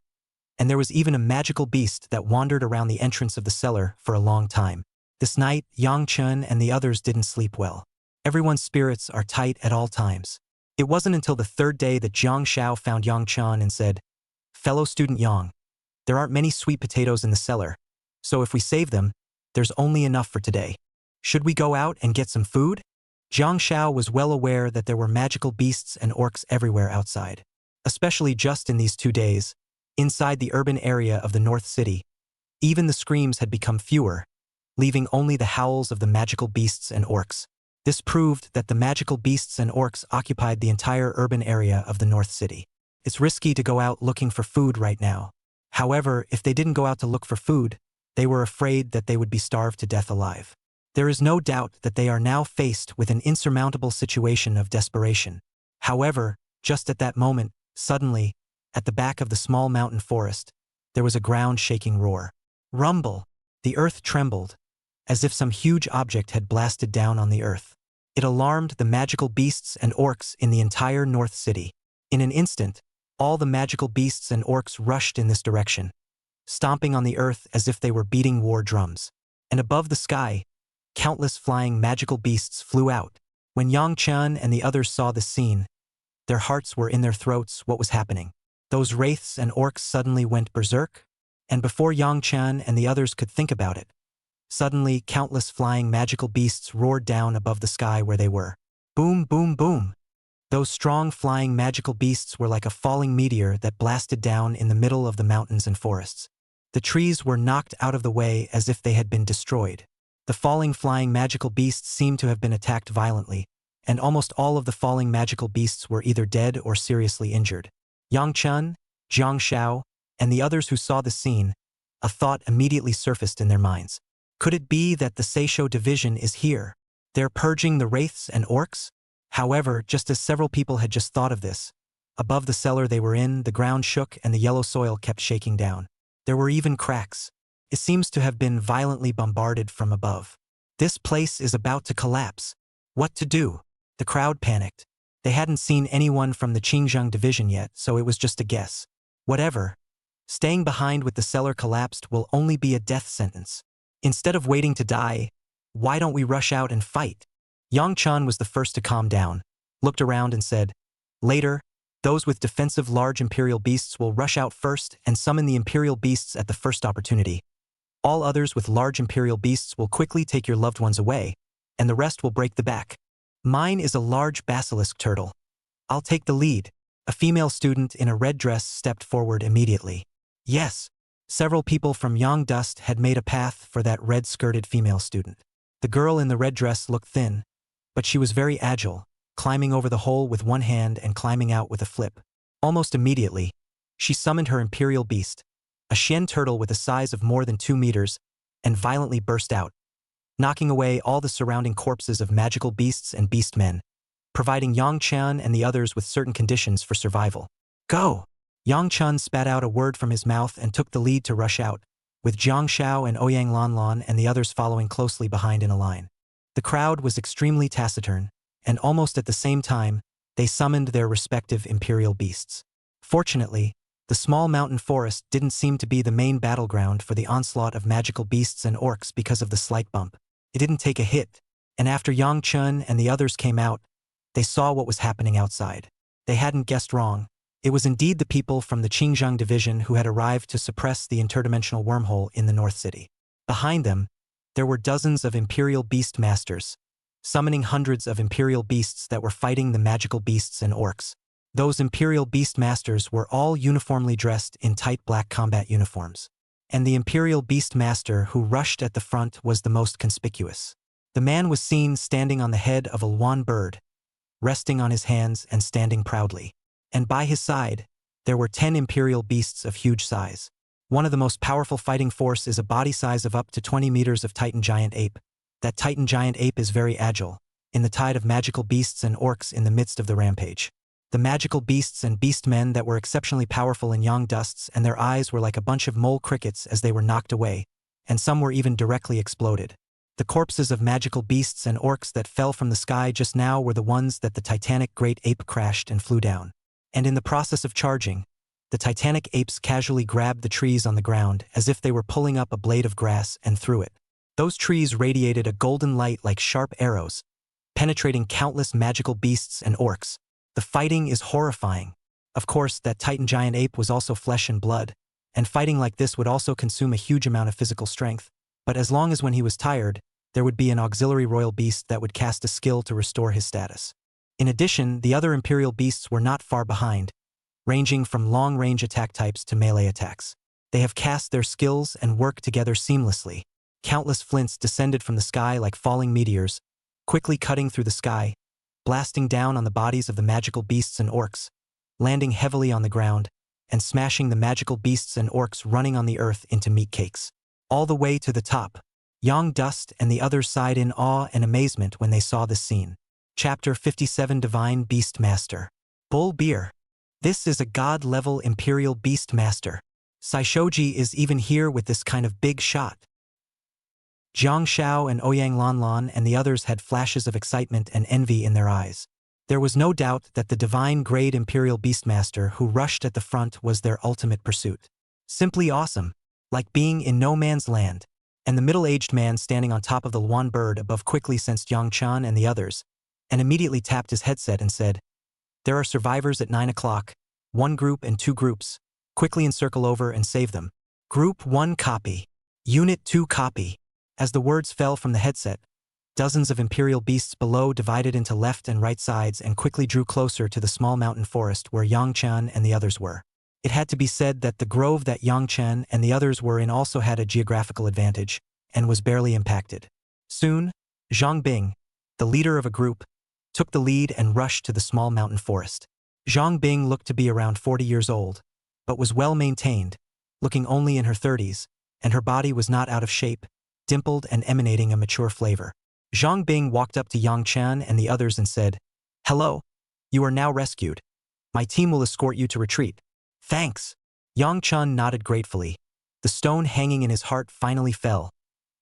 and there was even a magical beast that wandered around the entrance of the cellar for a long time. This night, Yang Chun and the others didn't sleep well. Everyone's spirits are tight at all times. It wasn't until the third day that Jiang Xiao found Yang Chun and said, "Fellow student Yang, there aren't many sweet potatoes in the cellar, so if we save them, there's only enough for today. Should we go out and get some food?" Jiang Xiao was well aware that there were magical beasts and orcs everywhere outside, especially just in these 2 days, inside the urban area of the North City. Even the screams had become fewer, leaving only the howls of the magical beasts and orcs. This proved that the magical beasts and orcs occupied the entire urban area of the North City. It's risky to go out looking for food right now. However, if they didn't go out to look for food, they were afraid that they would be starved to death alive. There is no doubt that they are now faced with an insurmountable situation of desperation. However, just at that moment, suddenly, at the back of the small mountain forest, there was a ground-shaking roar. Rumble! The earth trembled, as if some huge object had blasted down on the earth. It alarmed the magical beasts and orcs in the entire North City. In an instant, all the magical beasts and orcs rushed in this direction, stomping on the earth as if they were beating war drums. And above the sky, countless flying magical beasts flew out. When Yang Chen and the others saw the scene, their hearts were in their throats. What was happening? Those wraiths and orcs suddenly went berserk, and before Yang Chen and the others could think about it, suddenly countless flying magical beasts roared down above the sky where they were. Boom, boom, boom. Those strong flying magical beasts were like a falling meteor that blasted down in the middle of the mountains and forests. The trees were knocked out of the way as if they had been destroyed. The falling flying magical beasts seemed to have been attacked violently, and almost all of the falling magical beasts were either dead or seriously injured. Yang Chen, Jiang Shao, and the others who saw the scene, a thought immediately surfaced in their minds. Could it be that the Seisho division is here? They're purging the wraiths and orcs? However, just as several people had just thought of this, above the cellar they were in, the ground shook and the yellow soil kept shaking down. There were even cracks. It seems to have been violently bombarded from above. This place is about to collapse. What to do? The crowd panicked. They hadn't seen anyone from the Qingzheng division yet, so it was just a guess. Whatever. Staying behind with the cellar collapsed will only be a death sentence. Instead of waiting to die, why don't we rush out and fight? Yang Chen was the first to calm down, looked around and said, "Later, those with defensive large imperial beasts will rush out first and summon the imperial beasts at the first opportunity. All others with large imperial beasts will quickly take your loved ones away, and the rest will break the back. Mine is a large basilisk turtle. I'll take the lead." A female student in a red dress stepped forward immediately. Yes, several people from Yang Dust had made a path for that red-skirted female student. The girl in the red dress looked thin, but she was very agile, climbing over the hole with one hand and climbing out with a flip. Almost immediately, she summoned her imperial beast, a Xian turtle with a size of more than 2 meters, and violently burst out, knocking away all the surrounding corpses of magical beasts and beastmen, providing Yang Chen and the others with certain conditions for survival. Go! Yang Chen spat out a word from his mouth and took the lead to rush out, with Jiang Shao and Ouyang Lanlan and the others following closely behind in a line. The crowd was extremely taciturn, and almost at the same time, they summoned their respective imperial beasts. Fortunately, the small mountain forest didn't seem to be the main battleground for the onslaught of magical beasts and orcs because of the slight bump. It didn't take a hit, and after Yang Chen and the others came out, they saw what was happening outside. They hadn't guessed wrong. It was indeed the people from the Qingzheng division who had arrived to suppress the interdimensional wormhole in the North City. Behind them, there were dozens of imperial beast masters, summoning hundreds of imperial beasts that were fighting the magical beasts and orcs. Those imperial beast masters were all uniformly dressed in tight black combat uniforms. And the imperial beast master who rushed at the front was the most conspicuous. The man was seen standing on the head of a luan bird, resting on his hands and standing proudly. And by his side, there were 10 imperial beasts of huge size. One of the most powerful fighting force is a body size of up to 20 meters of Titan giant ape. That Titan giant ape is very agile, in the tide of magical beasts and orcs in the midst of the rampage. The magical beasts and beastmen that were exceptionally powerful in Yang Dusts, and their eyes were like a bunch of mole crickets as they were knocked away, and some were even directly exploded. The corpses of magical beasts and orcs that fell from the sky just now were the ones that the titanic great ape crashed and flew down. And in the process of charging, the titanic apes casually grabbed the trees on the ground as if they were pulling up a blade of grass and threw it. Those trees radiated a golden light like sharp arrows, penetrating countless magical beasts and orcs. The fighting is horrifying. Of course, that Titan giant ape was also flesh and blood, and fighting like this would also consume a huge amount of physical strength, but as long as when he was tired, there would be an auxiliary royal beast that would cast a skill to restore his status. In addition, the other imperial beasts were not far behind, ranging from long-range attack types to melee attacks. They have cast their skills and work together seamlessly. Countless flints descended from the sky like falling meteors, quickly cutting through the sky, blasting down on the bodies of the magical beasts and orcs, landing heavily on the ground, and smashing the magical beasts and orcs running on the earth into meat cakes. All the way to the top, Yang Dust and the others sighed in awe and amazement when they saw this scene. Chapter 57 Divine Beast Master. Bull Beer. This is a god-level Imperial Beast Master. Saishoji is even here with this kind of big shot. Jiang Xiao and Ouyang Lanlan and the others had flashes of excitement and envy in their eyes. There was no doubt that the divine-grade Imperial Beastmaster who rushed at the front was their ultimate pursuit. Simply awesome, like being in no man's land. And the middle-aged man standing on top of the Luan bird above quickly sensed Yang Chan and the others, and immediately tapped his headset and said, "There are survivors at 9 o'clock, 1 group and 2 groups. Quickly encircle over and save them. Group 1 copy. Unit 2 copy." As the words fell from the headset, dozens of Imperial beasts below divided into left and right sides and quickly drew closer to the small mountain forest where Yang Chan and the others were. It had to be said that the grove that Yang Chen and the others were in also had a geographical advantage, and was barely impacted. Soon, Zhang Bing, the leader of a group, took the lead and rushed to the small mountain forest. Zhang Bing looked to be around 40 years old, but was well maintained, looking only in her 30s, and her body was not out of shape, dimpled and emanating a mature flavor. Zhang Bing walked up to Yang Chen and the others and said, "Hello, you are now rescued. My team will escort you to retreat." "Thanks." Yang Chen nodded gratefully. The stone hanging in his heart finally fell.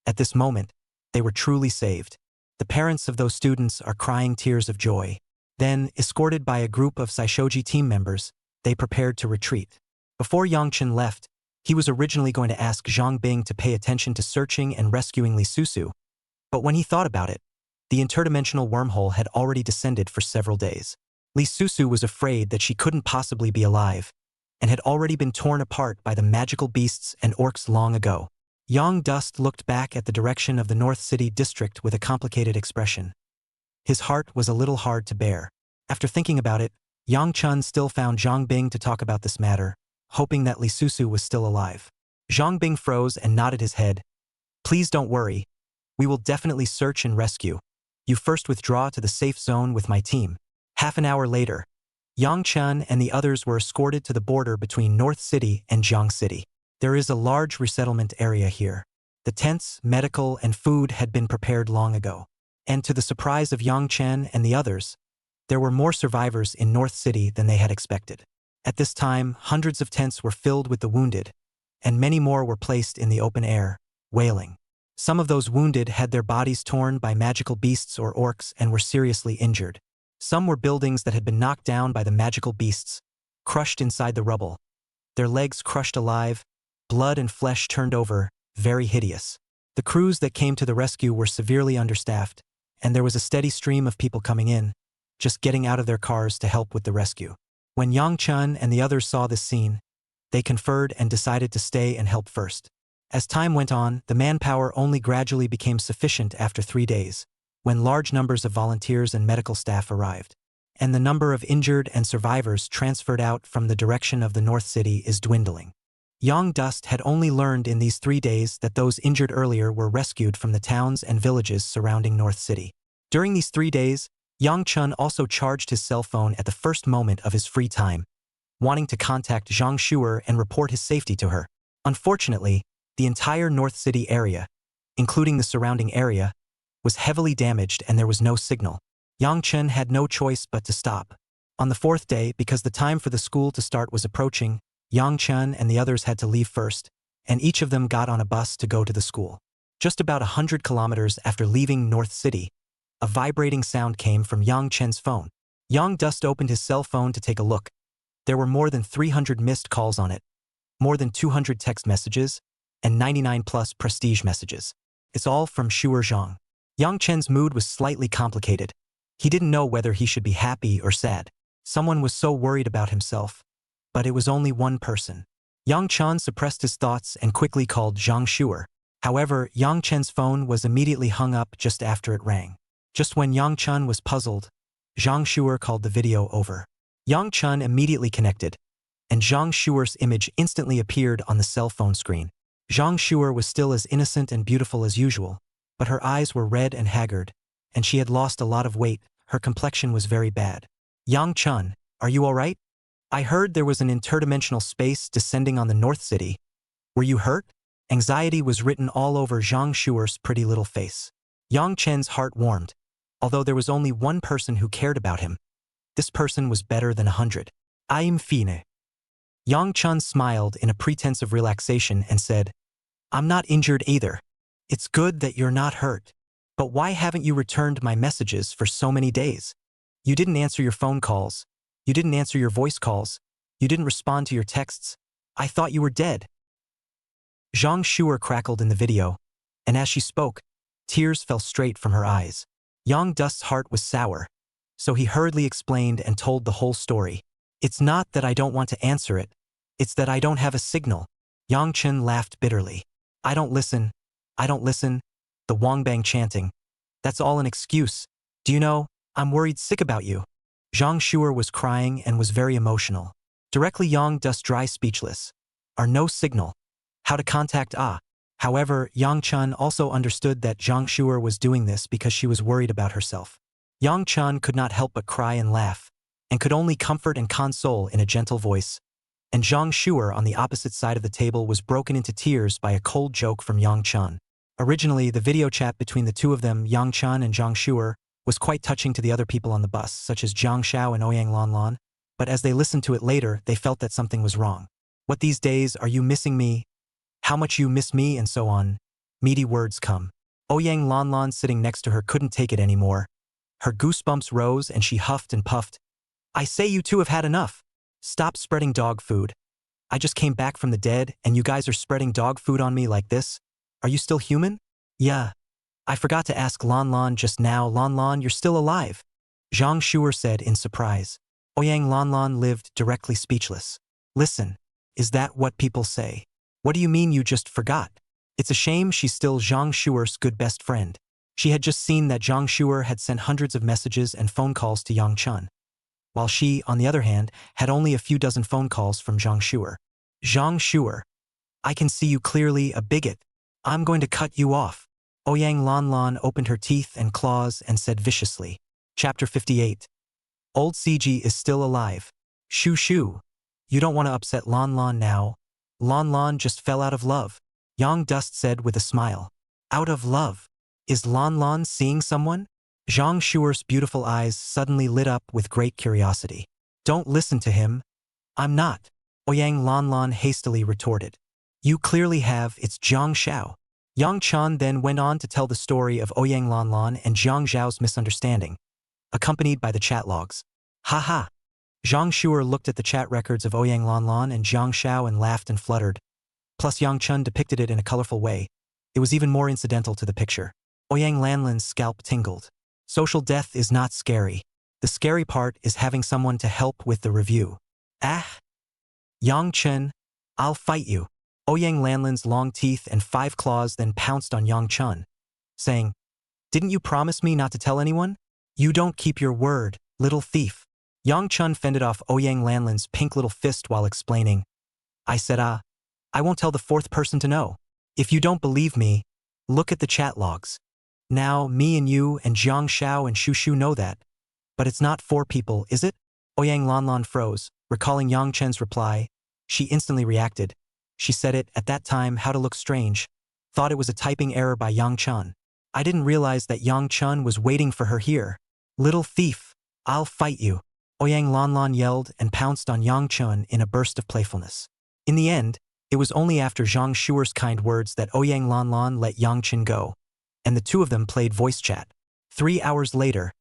At this moment, they were truly saved. The parents of those students are crying tears of joy. Then, escorted by a group of Saishoji team members, they prepared to retreat. Before Yang Chen left, he was originally going to ask Zhang Bing to pay attention to searching and rescuing Li Susu, but when he thought about it, the interdimensional wormhole had already descended for several days. Li Susu was afraid that she couldn't possibly be alive, and had already been torn apart by the magical beasts and orcs long ago. Yang Dust looked back at the direction of the North City district with a complicated expression. His heart was a little hard to bear. After thinking about it, Yang Chun still found Zhang Bing to talk about this matter, hoping that Li Susu was still alive. Zhang Bing froze and nodded his head. "Please don't worry. We will definitely search and rescue. You first withdraw to the safe zone with my team." Half an hour later, Yang Chen and the others were escorted to the border between North City and Jiang City. There is a large resettlement area here. The tents, medical, and food had been prepared long ago. And to the surprise of Yang Chen and the others, there were more survivors in North City than they had expected. At this time, hundreds of tents were filled with the wounded, and many more were placed in the open air, wailing. Some of those wounded had their bodies torn by magical beasts or orcs and were seriously injured. Some were buildings that had been knocked down by the magical beasts, crushed inside the rubble. Their legs crushed alive, blood and flesh turned over, very hideous. The crews that came to the rescue were severely understaffed, and there was a steady stream of people coming in, just getting out of their cars to help with the rescue. When Yang Chun and the others saw this scene, they conferred and decided to stay and help first. As time went on, the manpower only gradually became sufficient after 3 days, when large numbers of volunteers and medical staff arrived. And the number of injured and survivors transferred out from the direction of the North City is dwindling. Yang Dust had only learned in these 3 days that those injured earlier were rescued from the towns and villages surrounding North City. During these 3 days, Yang Chun also charged his cell phone at the first moment of his free time, wanting to contact Zhang Shuer and report his safety to her. Unfortunately, the entire North City area, including the surrounding area, was heavily damaged and there was no signal. Yang Chen had no choice but to stop. On the 4th day, because the time for the school to start was approaching, Yang Chen and the others had to leave first, and each of them got on a bus to go to the school. Just about 100 kilometers after leaving North City, a vibrating sound came from Yang Chen's phone. Yang Dust opened his cell phone to take a look. There were more than 300 missed calls on it, more than 200 text messages, and 99 plus prestige messages. It's all from Shuer Zhang. Yang Chen's mood was slightly complicated. He didn't know whether he should be happy or sad. Someone was so worried about himself, but it was only one person. Yang Chen suppressed his thoughts and quickly called Zhang Shuer. However, Yang Chen's phone was immediately hung up just after it rang. Just when Yang Chen was puzzled, Zhang Shuer called the video over. Yang Chen immediately connected, and Zhang Shuer's image instantly appeared on the cell phone screen. Zhang Shuer was still as innocent and beautiful as usual, but her eyes were red and haggard, and she had lost a lot of weight. Her complexion was very bad. "Yang Chen, are you all right? I heard there was an interdimensional space descending on the North City. Were you hurt?" Anxiety was written all over Zhang Shuer's pretty little face. Yang Chen's heart warmed. Although there was only one person who cared about him, this person was better than 100. "I'm fine." Yang Chen smiled in a pretense of relaxation and said, "I'm not injured either. It's good that you're not hurt. But why haven't you returned my messages for so many days? You didn't answer your phone calls. You didn't answer your voice calls. You didn't respond to your texts. I thought you were dead. Zhang Shuer crackled in the video, and as she spoke, tears fell straight from her eyes. Yang Dust's heart was sour, so he hurriedly explained and told the whole story. It's not that I don't want to answer it. It's that I don't have a signal. Yang Chen laughed bitterly. I don't listen. I don't listen. The Wangbang chanting. That's all an excuse. Do you know, I'm worried sick about you. Zhang Shuer was crying and was very emotional. Directly Yang Dust dry speechless. Are no signal. How to contact Ah. However, Yang Chen also understood that Zhang Shuer was doing this because she was worried about herself. Yang Chen could not help but cry and laugh, and could only comfort and console in a gentle voice. And Zhang Shuer on the opposite side of the table was broken into tears by a cold joke from Yang Chen. Originally, the video chat between the two of them, Yang Chen and Zhang Shuer, was quite touching to the other people on the bus, such as Jiang Xiao and Ouyang Lanlan, but as they listened to it later, they felt that something was wrong. What these days are you missing me? How much you miss me, and so on. Meaty words come. Ouyang Lanlan sitting next to her couldn't take it anymore. Her goosebumps rose and she huffed and puffed. I say you two have had enough. Stop spreading dog food. I just came back from the dead and you guys are spreading dog food on me like this? Are you still human? Yeah. I forgot to ask Lanlan just now. Lanlan, you're still alive. Zhang Shuer said in surprise. Ouyang Lanlan lived directly speechless. Listen, is that what people say? What do you mean you just forgot? It's a shame she's still Zhang Shuer's good best friend. She had just seen that Zhang Shuer had sent hundreds of messages and phone calls to Yang Chen, while she, on the other hand, had only a few dozen phone calls from Zhang Shuer. Zhang Shuer, I can see you clearly, a bigot. I'm going to cut you off. Ouyang Lanlan opened her teeth and claws and said viciously. Chapter 58. Old CG is still alive. Shoo shoo. You don't want to upset Lanlan now. Lanlan just fell out of love. Yang Dust said with a smile. Out of love? Is Lanlan seeing someone? Zhang Shuer's beautiful eyes suddenly lit up with great curiosity. Don't listen to him. I'm not. Ouyang Lanlan hastily retorted. You clearly have, it's Jiang Xiao. Yang Chen then went on to tell the story of Ouyang Lanlan and Jiang Zhao's misunderstanding, accompanied by the chat logs. Ha ha. Zhang Shuer looked at the chat records of Ouyang Lanlan and Jiang Xiao and laughed and fluttered. Plus Yang Chen depicted it in a colorful way. It was even more incidental to the picture. Ouyang Lanlan's scalp tingled. Social death is not scary. The scary part is having someone to help with the review. Ah! Yang Chen, I'll fight you. Ouyang Lanlan's long teeth and 5 claws then pounced on Yang Chen, saying, Didn't you promise me not to tell anyone? You don't keep your word, little thief. Yang Chen fended off Ouyang Lanlan's pink little fist while explaining, I said I won't tell the 4th person to know. If you don't believe me, look at the chat logs. Now, me and you and Jiang Xiao and Shu Shu know that. But it's not 4 people, is it? Ouyang Lanlan froze, recalling Yang Chen's reply. She instantly reacted. She said it, at that time, how to look strange. Thought it was a typing error by Yang Chen. I didn't realize that Yang Chen was waiting for her here. Little thief, I'll fight you. Ouyang Lanlan yelled and pounced on Yang Chen in a burst of playfulness. In the end, it was only after Zhang Shuer's kind words that Ouyang Lanlan let Yang Chen go, and the two of them played voice chat. 3 hours later,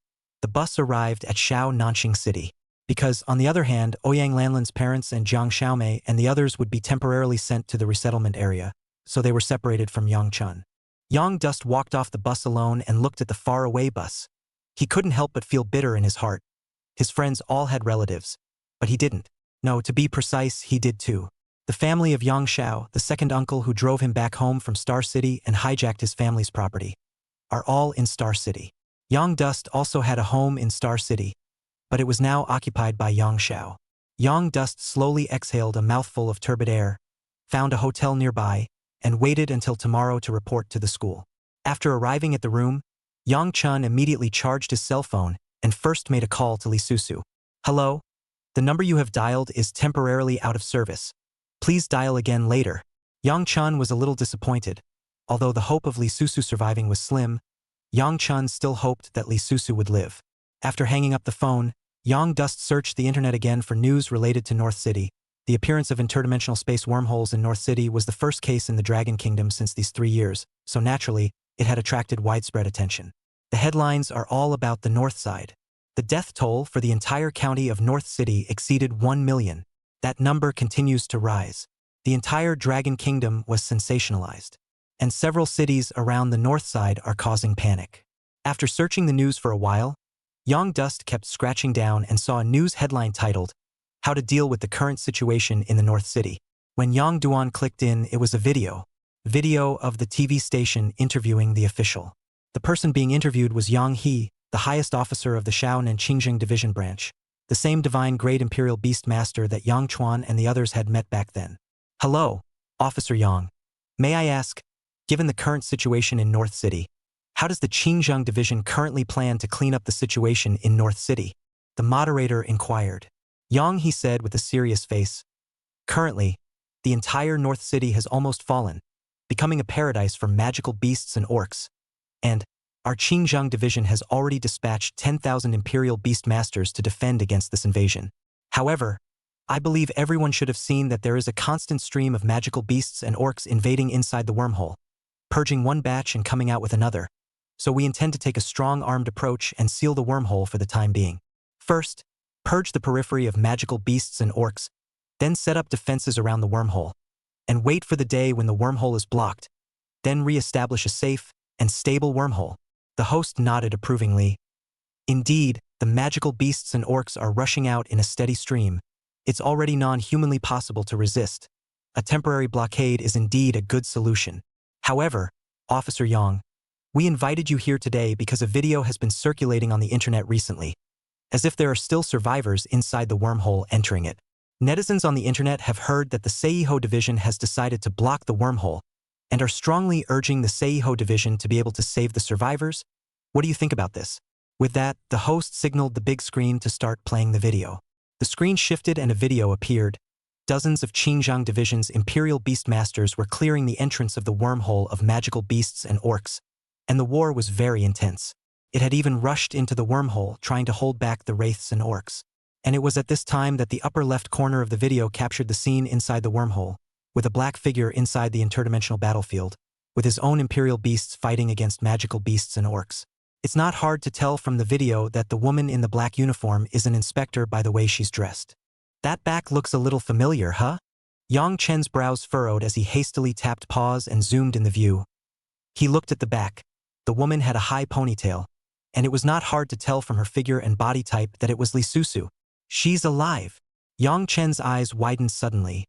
the bus arrived at Shao Nanxing City. Because, on the other hand, Ouyang Lanlan's parents and Jiang Xiaomei and the others would be temporarily sent to the resettlement area, so they were separated from Yang Chen. Yang Dust walked off the bus alone and looked at the faraway bus. He couldn't help but feel bitter in his heart. His friends all had relatives, but he didn't. No, to be precise, he did too. The family of Yang Xiao, the second uncle who drove him back home from Star City and hijacked his family's property, are all in Star City. Yang Dust also had a home in Star City, but it was now occupied by Yang Xiao. Yang Dust slowly exhaled a mouthful of turbid air, found a hotel nearby, and waited until tomorrow to report to the school. After arriving at the room, Yang Chen immediately charged his cell phone and first made a call to Li Susu. Hello? The number you have dialed is temporarily out of service. Please dial again later. Yang Chen was a little disappointed. Although the hope of Li Susu surviving was slim, Yang Chen still hoped that Li Susu would live. After hanging up the phone, Yang Dust searched the internet again for news related to North City, The appearance of interdimensional space wormholes in North City was the first case in the Dragon Kingdom since these 3 years, so naturally, it had attracted widespread attention. The headlines are all about the North Side. The death toll for the entire county of North City exceeded 1 million. That number continues to rise. The entire Dragon Kingdom was sensationalized. And several cities around the North Side are causing panic. After searching the news for a while, Yang Dust kept scratching down and saw a news headline titled, "How to Deal with the Current Situation in the North City." When Yang Duan clicked in, it was a video of the TV station interviewing the official. The person being interviewed was Yang He, the highest officer of the Shaonan and Qingjing Division branch, the same divine grade Imperial Beast Master that Yang Chuan and the others had met back then. "Hello, Officer Yang. May I ask, given the current situation in North City, how does the Qingjing Division currently plan to clean up the situation in North City?" The moderator inquired. Yang He said with a serious face, "Currently, the entire North City has almost fallen, becoming a paradise for magical beasts and orcs. And our Qingjing Division has already dispatched 10,000 Imperial Beast Masters to defend against this invasion. However, I believe everyone should have seen that there is a constant stream of magical beasts and orcs invading inside the wormhole, purging one batch and coming out with another. So we intend to take a strong armed approach and seal the wormhole for the time being. First, purge the periphery of magical beasts and orcs, then set up defenses around the wormhole, and wait for the day when the wormhole is blocked, then re-establish a safe and stable wormhole." The host nodded approvingly. Indeed, the magical beasts and orcs are rushing out in a steady stream. It's already non-humanly possible to resist. A temporary blockade is indeed a good solution. However, Officer Yang, we invited you here today because a video has been circulating on the internet recently, as if there are still survivors inside the wormhole entering it. Netizens on the internet have heard that the Seiho Division has decided to block the wormhole and are strongly urging the Seiho Division to be able to save the survivors. What do you think about this? With that, the host signaled the big screen to start playing the video. The screen shifted and a video appeared. Dozens of Qingjing Division's Imperial Beast Masters were clearing the entrance of the wormhole of magical beasts and orcs, and the war was very intense. It had even rushed into the wormhole, trying to hold back the wraiths and orcs. And it was at this time that the upper left corner of the video captured the scene inside the wormhole, with a black figure inside the interdimensional battlefield, with his own Imperial beasts fighting against magical beasts and orcs. It's not hard to tell from the video that the woman in the black uniform is an inspector by the way she's dressed. That back looks a little familiar, huh? Yang Chen's brows furrowed as he hastily tapped pause and zoomed in the view. He looked at the back. The woman had a high ponytail, and it was not hard to tell from her figure and body type that it was Li Susu. She's alive. Yang Chen's eyes widened suddenly,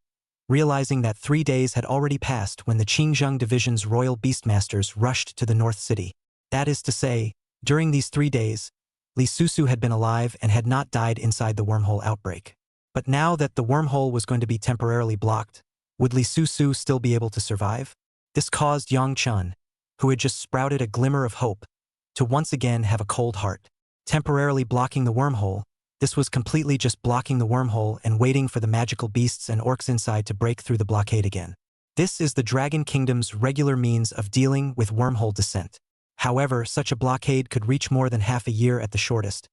realizing that 3 days had already passed when the Qingjing Division's Royal Beastmasters rushed to the North City. That is to say, during these 3 days, Li Susu had been alive and had not died inside the wormhole outbreak. But now that the wormhole was going to be temporarily blocked, would Li Susu still be able to survive? This caused Yang Chen, who had just sprouted a glimmer of hope, to once again have a cold heart. Temporarily blocking the wormhole, this was completely just blocking the wormhole and waiting for the magical beasts and orcs inside to break through the blockade again. This is the Dragon Kingdom's regular means of dealing with wormhole descent. However, such a blockade could reach more than half a year at the shortest,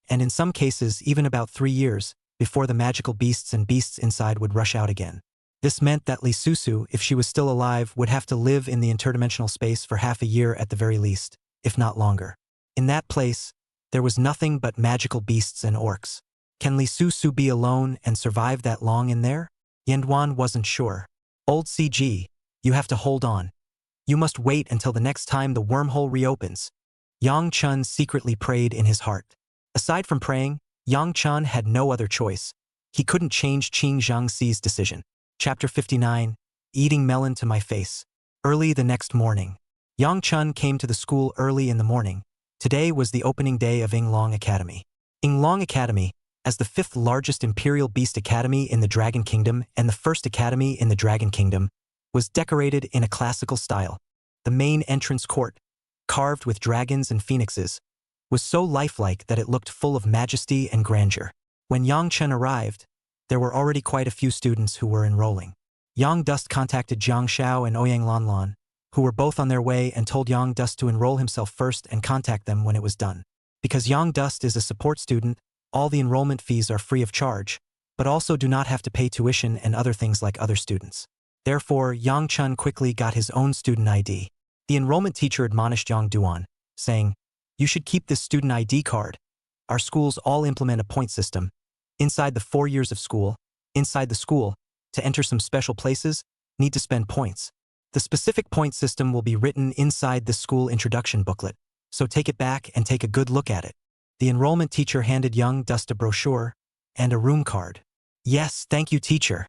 and in some cases even about 3 years, before the magical beasts and beasts inside would rush out again. This meant that Li Susu, if she was still alive, would have to live in the interdimensional space for half a year at the very least, if not longer. In that place, there was nothing but magical beasts and orcs. Can Li Susu be alone and survive that long in there? Yanduan wasn't sure. Old CG, you have to hold on. You must wait until the next time the wormhole reopens. Yang Chen secretly prayed in his heart. Aside from praying, Yang Chen had no other choice. He couldn't change Qin Jiangxi's decision. Chapter 59, Eating Melon to My Face. Early the next morning. Yang Chen came to the school early in the morning. Today was the opening day of Yinglong Academy. Yinglong Academy, as the 5th largest Imperial Beast Academy in the Dragon Kingdom and the first academy in the Dragon Kingdom, was decorated in a classical style. The main entrance court, carved with dragons and phoenixes, was so lifelike that it looked full of majesty and grandeur. When Yang Chen arrived, there were already quite a few students who were enrolling. Yang Dust contacted Jiang Xiao and Ouyang Lanlan, who were both on their way, and told Yang Dust to enroll himself first and contact them when it was done. Because Yang Dust is a support student, all the enrollment fees are free of charge, but also do not have to pay tuition and other things like other students. Therefore, Yang Chun quickly got his own student ID. The enrollment teacher admonished Yang Duan, saying, "You should keep this student ID card. Our schools all implement a point system. Inside the 4 years of school, inside the school, to enter some special places, need to spend points. The specific point system will be written inside the school introduction booklet, so take it back and take a good look at it." The enrollment teacher handed Young Dust a brochure and a room card. "Yes, thank you, teacher."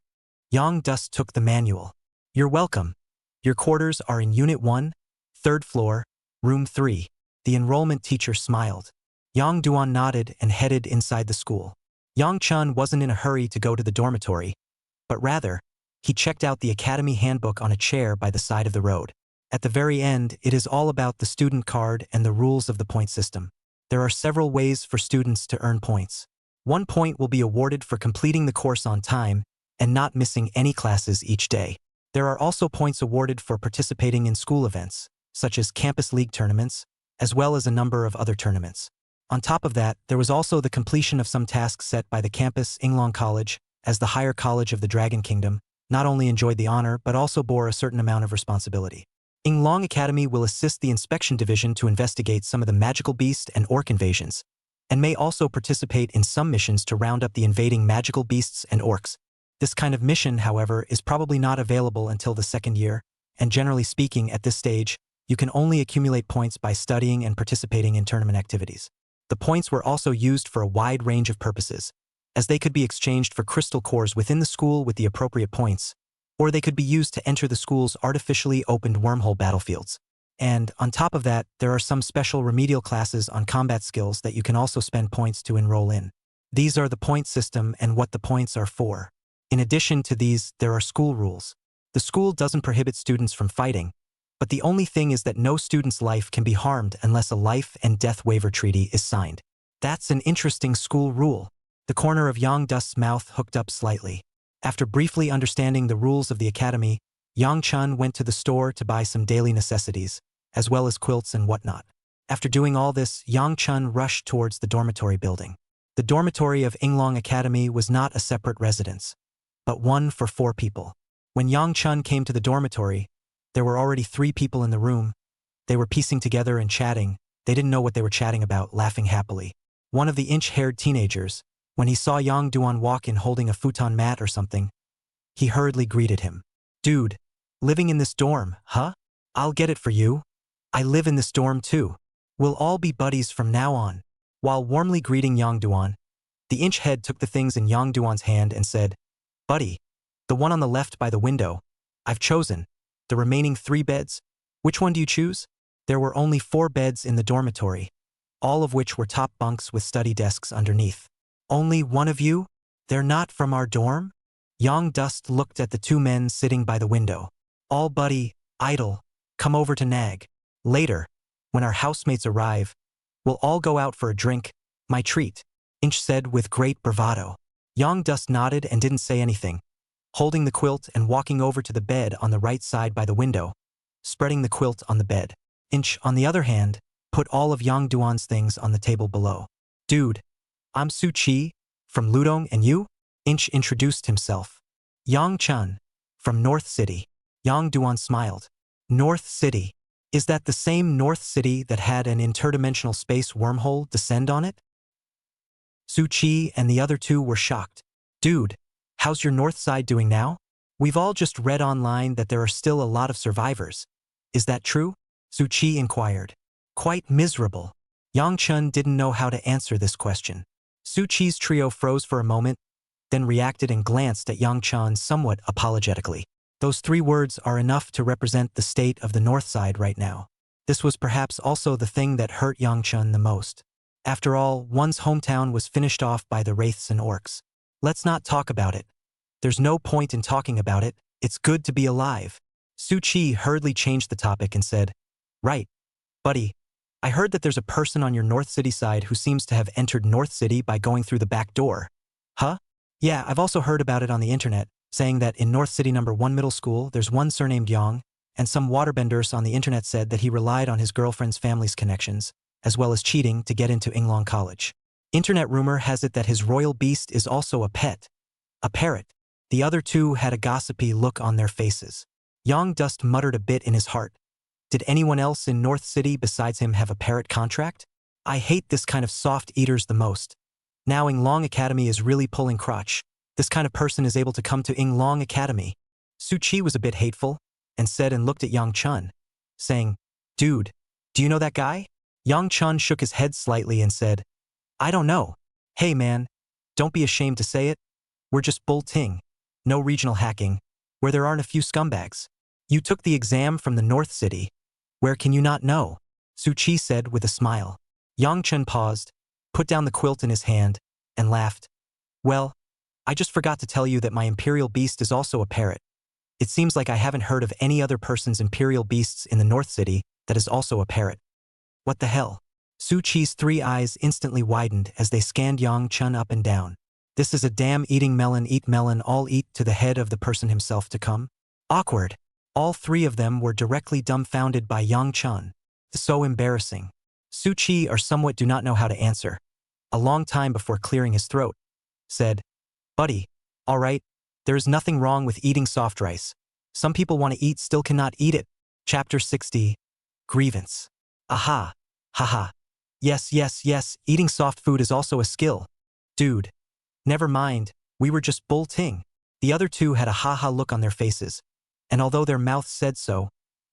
Young Dust took the manual. "You're welcome. Your quarters are in Unit 1, 3rd floor, Room 3. The enrollment teacher smiled. Yang Duan nodded and headed inside the school. Yang Chun wasn't in a hurry to go to the dormitory, but rather, he checked out the academy handbook on a chair by the side of the road. At the very end, it is all about the student card and the rules of the point system. There are several ways for students to earn points. 1 point will be awarded for completing the course on time and not missing any classes each day. There are also points awarded for participating in school events, such as campus league tournaments, as well as a number of other tournaments. On top of that, there was also the completion of some tasks set by the campus Yinglong College, as the higher college of the Dragon Kingdom, not only enjoyed the honor but also bore a certain amount of responsibility. Yinglong Academy will assist the inspection division to investigate some of the magical beast and orc invasions, and may also participate in some missions to round up the invading magical beasts and orcs. This kind of mission, however, is probably not available until the 2nd year, and generally speaking, at this stage, you can only accumulate points by studying and participating in tournament activities. The points were also used for a wide range of purposes, as they could be exchanged for crystal cores within the school with the appropriate points, or they could be used to enter the school's artificially opened wormhole battlefields. And, on top of that, there are some special remedial classes on combat skills that you can also spend points to enroll in. These are the point system and what the points are for. In addition to these, there are school rules. The school doesn't prohibit students from fighting, but the only thing is that no student's life can be harmed unless a life and death waiver treaty is signed. That's an interesting school rule. The corner of Yang Dust's mouth hooked up slightly. After briefly understanding the rules of the academy, Yang Chun went to the store to buy some daily necessities, as well as quilts and whatnot. After doing all this, Yang Chun rushed towards the dormitory building. The dormitory of Yinglong Academy was not a separate residence, but one for 4 people. When Yang Chun came to the dormitory, there were already 3 people in the room. They were piecing together and chatting. They didn't know what they were chatting about, laughing happily. One of the inch-haired teenagers, when he saw Yang Duan walk in holding a futon mat or something, he hurriedly greeted him. "Dude, living in this dorm, huh? I'll get it for you. I live in this dorm too. We'll all be buddies from now on." While warmly greeting Yang Duan, the inch head took the things in Yang Duan's hand and said, "Buddy, the one on the left by the window. I've chosen. The remaining 3 beds, which one do you choose?" There were only 4 beds in the dormitory, all of which were top bunks with study desks underneath. "Only one of you? They're not from our dorm?" Yang Dust looked at the 2 men sitting by the window. "All buddy, idle, come over to nag. Later, when our housemates arrive, we'll all go out for a drink, my treat," Inch said with great bravado. Yang Dust nodded and didn't say anything, holding the quilt and walking over to the bed on the right side by the window, spreading the quilt on the bed. Inch, on the other hand, put all of Yang Duan's things on the table below. "Dude, I'm Su Chi, from Ludong, and you?" Inch introduced himself. "Yang Chun, from North City." Yang Duan smiled. "North City? Is that the same North City that had an interdimensional space wormhole descend on it?" Su Chi and the other 2 were shocked. "Dude, how's your North Side doing now? We've all just read online that there are still a lot of survivors. Is that true?" Su Chi inquired. "Quite miserable." Yang Chun didn't know how to answer this question. Su Chi's trio froze for a moment, then reacted and glanced at Yang Chun somewhat apologetically. Those 3 words are enough to represent the state of the North Side right now. This was perhaps also the thing that hurt Yang Chun the most. After all, one's hometown was finished off by the wraiths and orcs. Let's not talk about it. There's no point in talking about it. It's good to be alive. Su Chi hurriedly changed the topic and said, "Right, buddy. I heard that there's a person on your North City side who seems to have entered North City by going through the back door." "Huh? Yeah, I've also heard about it on the internet, saying that in North City number 1 middle school, there's one surnamed Yang, and some waterbenders on the internet said that he relied on his girlfriend's family's connections, as well as cheating to get into Yinglong College. Internet rumor has it that his royal beast is also a pet. A parrot. The other two had a gossipy look on their faces. Yang Dust muttered a bit in his heart. Did anyone else in North City besides him have a parrot contract? I hate this kind of soft eaters the most. Now Yinglong Academy is really pulling crotch. This kind of person is able to come to Yinglong Academy. Su Chi was a bit hateful, and said and looked at Yang Chun, saying, Dude, do you know that guy? Yang Chun shook his head slightly and said, I don't know. Hey man, don't be ashamed to say it. We're just Bull Ting. No regional hacking, where there aren't a few scumbags. You took the exam from the North City. Where can you not know? Su Chi said with a smile. Yang Chun paused, put down the quilt in his hand, and laughed. Well, I just forgot to tell you that my imperial beast is also a parrot. It seems like I haven't heard of any other person's imperial beasts in the North City that is also a parrot. What the hell? Su Chi's 3 eyes instantly widened as they scanned Yang Chun up and down. This is a damn eating melon, eat melon, all eat to the head of the person himself to come? Awkward. All 3 of them were directly dumbfounded by Yang Chun. So embarrassing. Su Chi or somewhat do not know how to answer. A long time before clearing his throat. Said, Buddy, all right, there is nothing wrong with eating soft rice. Some people want to eat still cannot eat it. Chapter 60. Grievance. Aha. Haha. Yes, yes, yes, eating soft food is also a skill. Dude. Never mind, we were just Bull Ting. The other 2 had a ha-ha look on their faces, and although their mouths said so,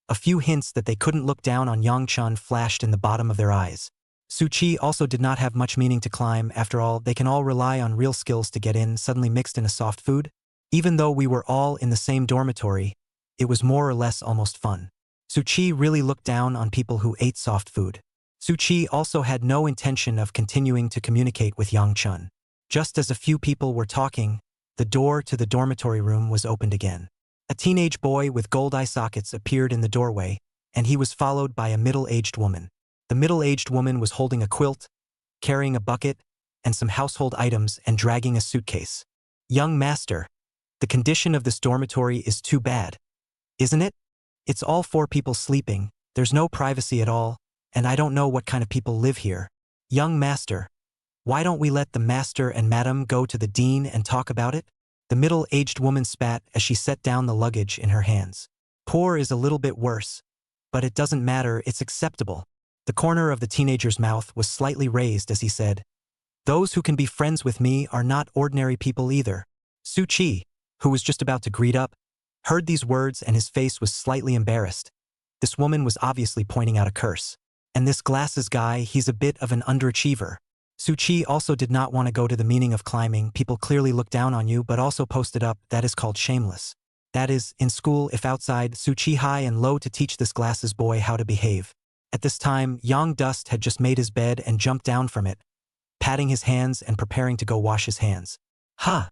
a few hints that they couldn't look down on Yang Chun flashed in the bottom of their eyes. Su Chi also did not have much meaning to climb. After all, they can all rely on real skills to get in, suddenly mixed in a soft food. Even though we were all in the same dormitory, it was more or less almost fun. Su Chi really looked down on people who ate soft food. Su Chi also had no intention of continuing to communicate with Yang Chun. Just as a few people were talking, the door to the dormitory room was opened again. A teenage boy with gold eye sockets appeared in the doorway, and he was followed by a middle-aged woman. The middle-aged woman was holding a quilt, carrying a bucket, and some household items and dragging a suitcase. Young master, the condition of this dormitory is too bad. Isn't it? It's all 4 people sleeping, there's no privacy at all, and I don't know what kind of people live here. Young master, why don't we let the master and madam go to the dean and talk about it? The middle-aged woman spat as she set down the luggage in her hands. Poor is a little bit worse, but it doesn't matter, it's acceptable. The corner of the teenager's mouth was slightly raised as he said, Those who can be friends with me are not ordinary people either. Su Chi, who was just about to greet up, heard these words and his face was slightly embarrassed. This woman was obviously pointing out a curse. And this glasses guy, he's a bit of an underachiever. Su Chi also did not want to go to the meaning of climbing. People clearly look down on you but also posted up, that is called shameless. That is, in school if outside, Su Chi high and low to teach this glasses boy how to behave. At this time, Yang Dust had just made his bed and jumped down from it, patting his hands and preparing to go wash his hands. Ha!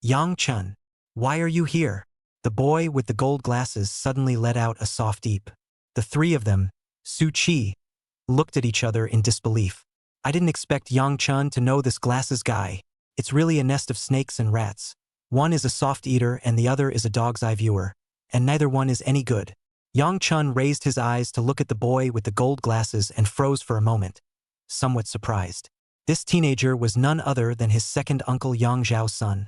Yang Chun, why are you here? The boy with the gold glasses suddenly let out a soft eep. The 3 of them, Su Chi, looked at each other in disbelief. I didn't expect Yang Chun to know this glasses guy. It's really a nest of snakes and rats. One is a soft eater and the other is a dog's eye viewer, and neither one is any good. Yang Chun raised his eyes to look at the boy with the gold glasses and froze for a moment, somewhat surprised. This teenager was none other than his second uncle Yang Zhao's son,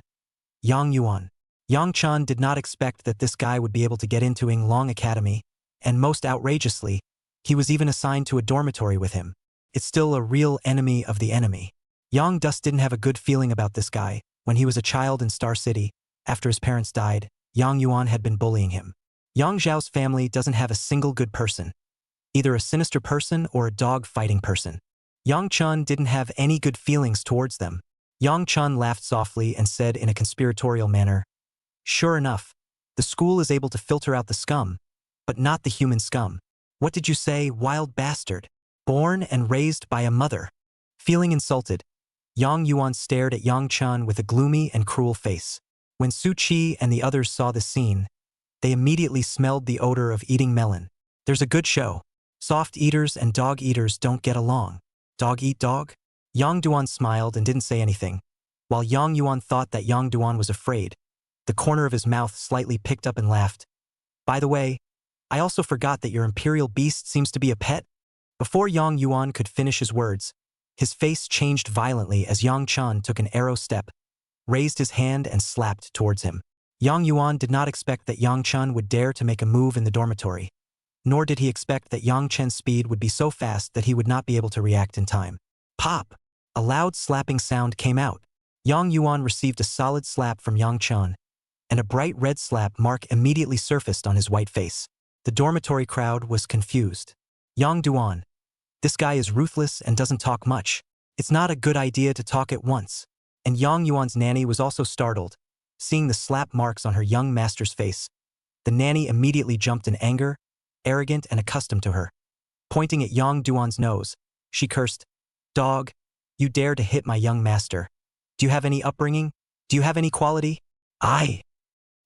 Yang Yuan. Yang Chun did not expect that this guy would be able to get into Yinglong Academy, and most outrageously, he was even assigned to a dormitory with him. It's still a real enemy of the enemy. Yang Dust didn't have a good feeling about this guy. When he was a child in Star City, after his parents died, Yang Yuan had been bullying him. Yang Zhao's family doesn't have a single good person. Either a sinister person or a dog-fighting person. Yang Chun didn't have any good feelings towards them. Yang Chun laughed softly and said in a conspiratorial manner, Sure enough, the school is able to filter out the scum, but not the human scum. What did you say, wild bastard? Born and raised by a mother. Feeling insulted, Yang Yuan stared at Yang Chun with a gloomy and cruel face. When Su Chi and the others saw the scene, they immediately smelled the odor of eating melon. There's a good show. Soft eaters and dog eaters don't get along. Dog eat dog? Yang Duan smiled and didn't say anything. While Yang Yuan thought that Yang Duan was afraid, the corner of his mouth slightly picked up and laughed. By the way, I also forgot that your imperial beast seems to be a pet. Before Yang Yuan could finish his words, his face changed violently as Yang Chun took an arrow step, raised his hand and slapped towards him. Yang Yuan did not expect that Yang Chun would dare to make a move in the dormitory, nor did he expect that Yang Chen's speed would be so fast that he would not be able to react in time. Pop! A loud slapping sound came out. Yang Yuan received a solid slap from Yang Chun, and a bright red slap mark immediately surfaced on his white face. The dormitory crowd was confused. Yang Duan. This guy is ruthless and doesn't talk much. It's not a good idea to talk at once. And Yang Yuan's nanny was also startled, seeing the slap marks on her young master's face. The nanny immediately jumped in anger, arrogant and accustomed to her. Pointing at Yang Duan's nose, she cursed, "Dog, you dare to hit my young master. Do you have any upbringing? Do you have any quality?" "I."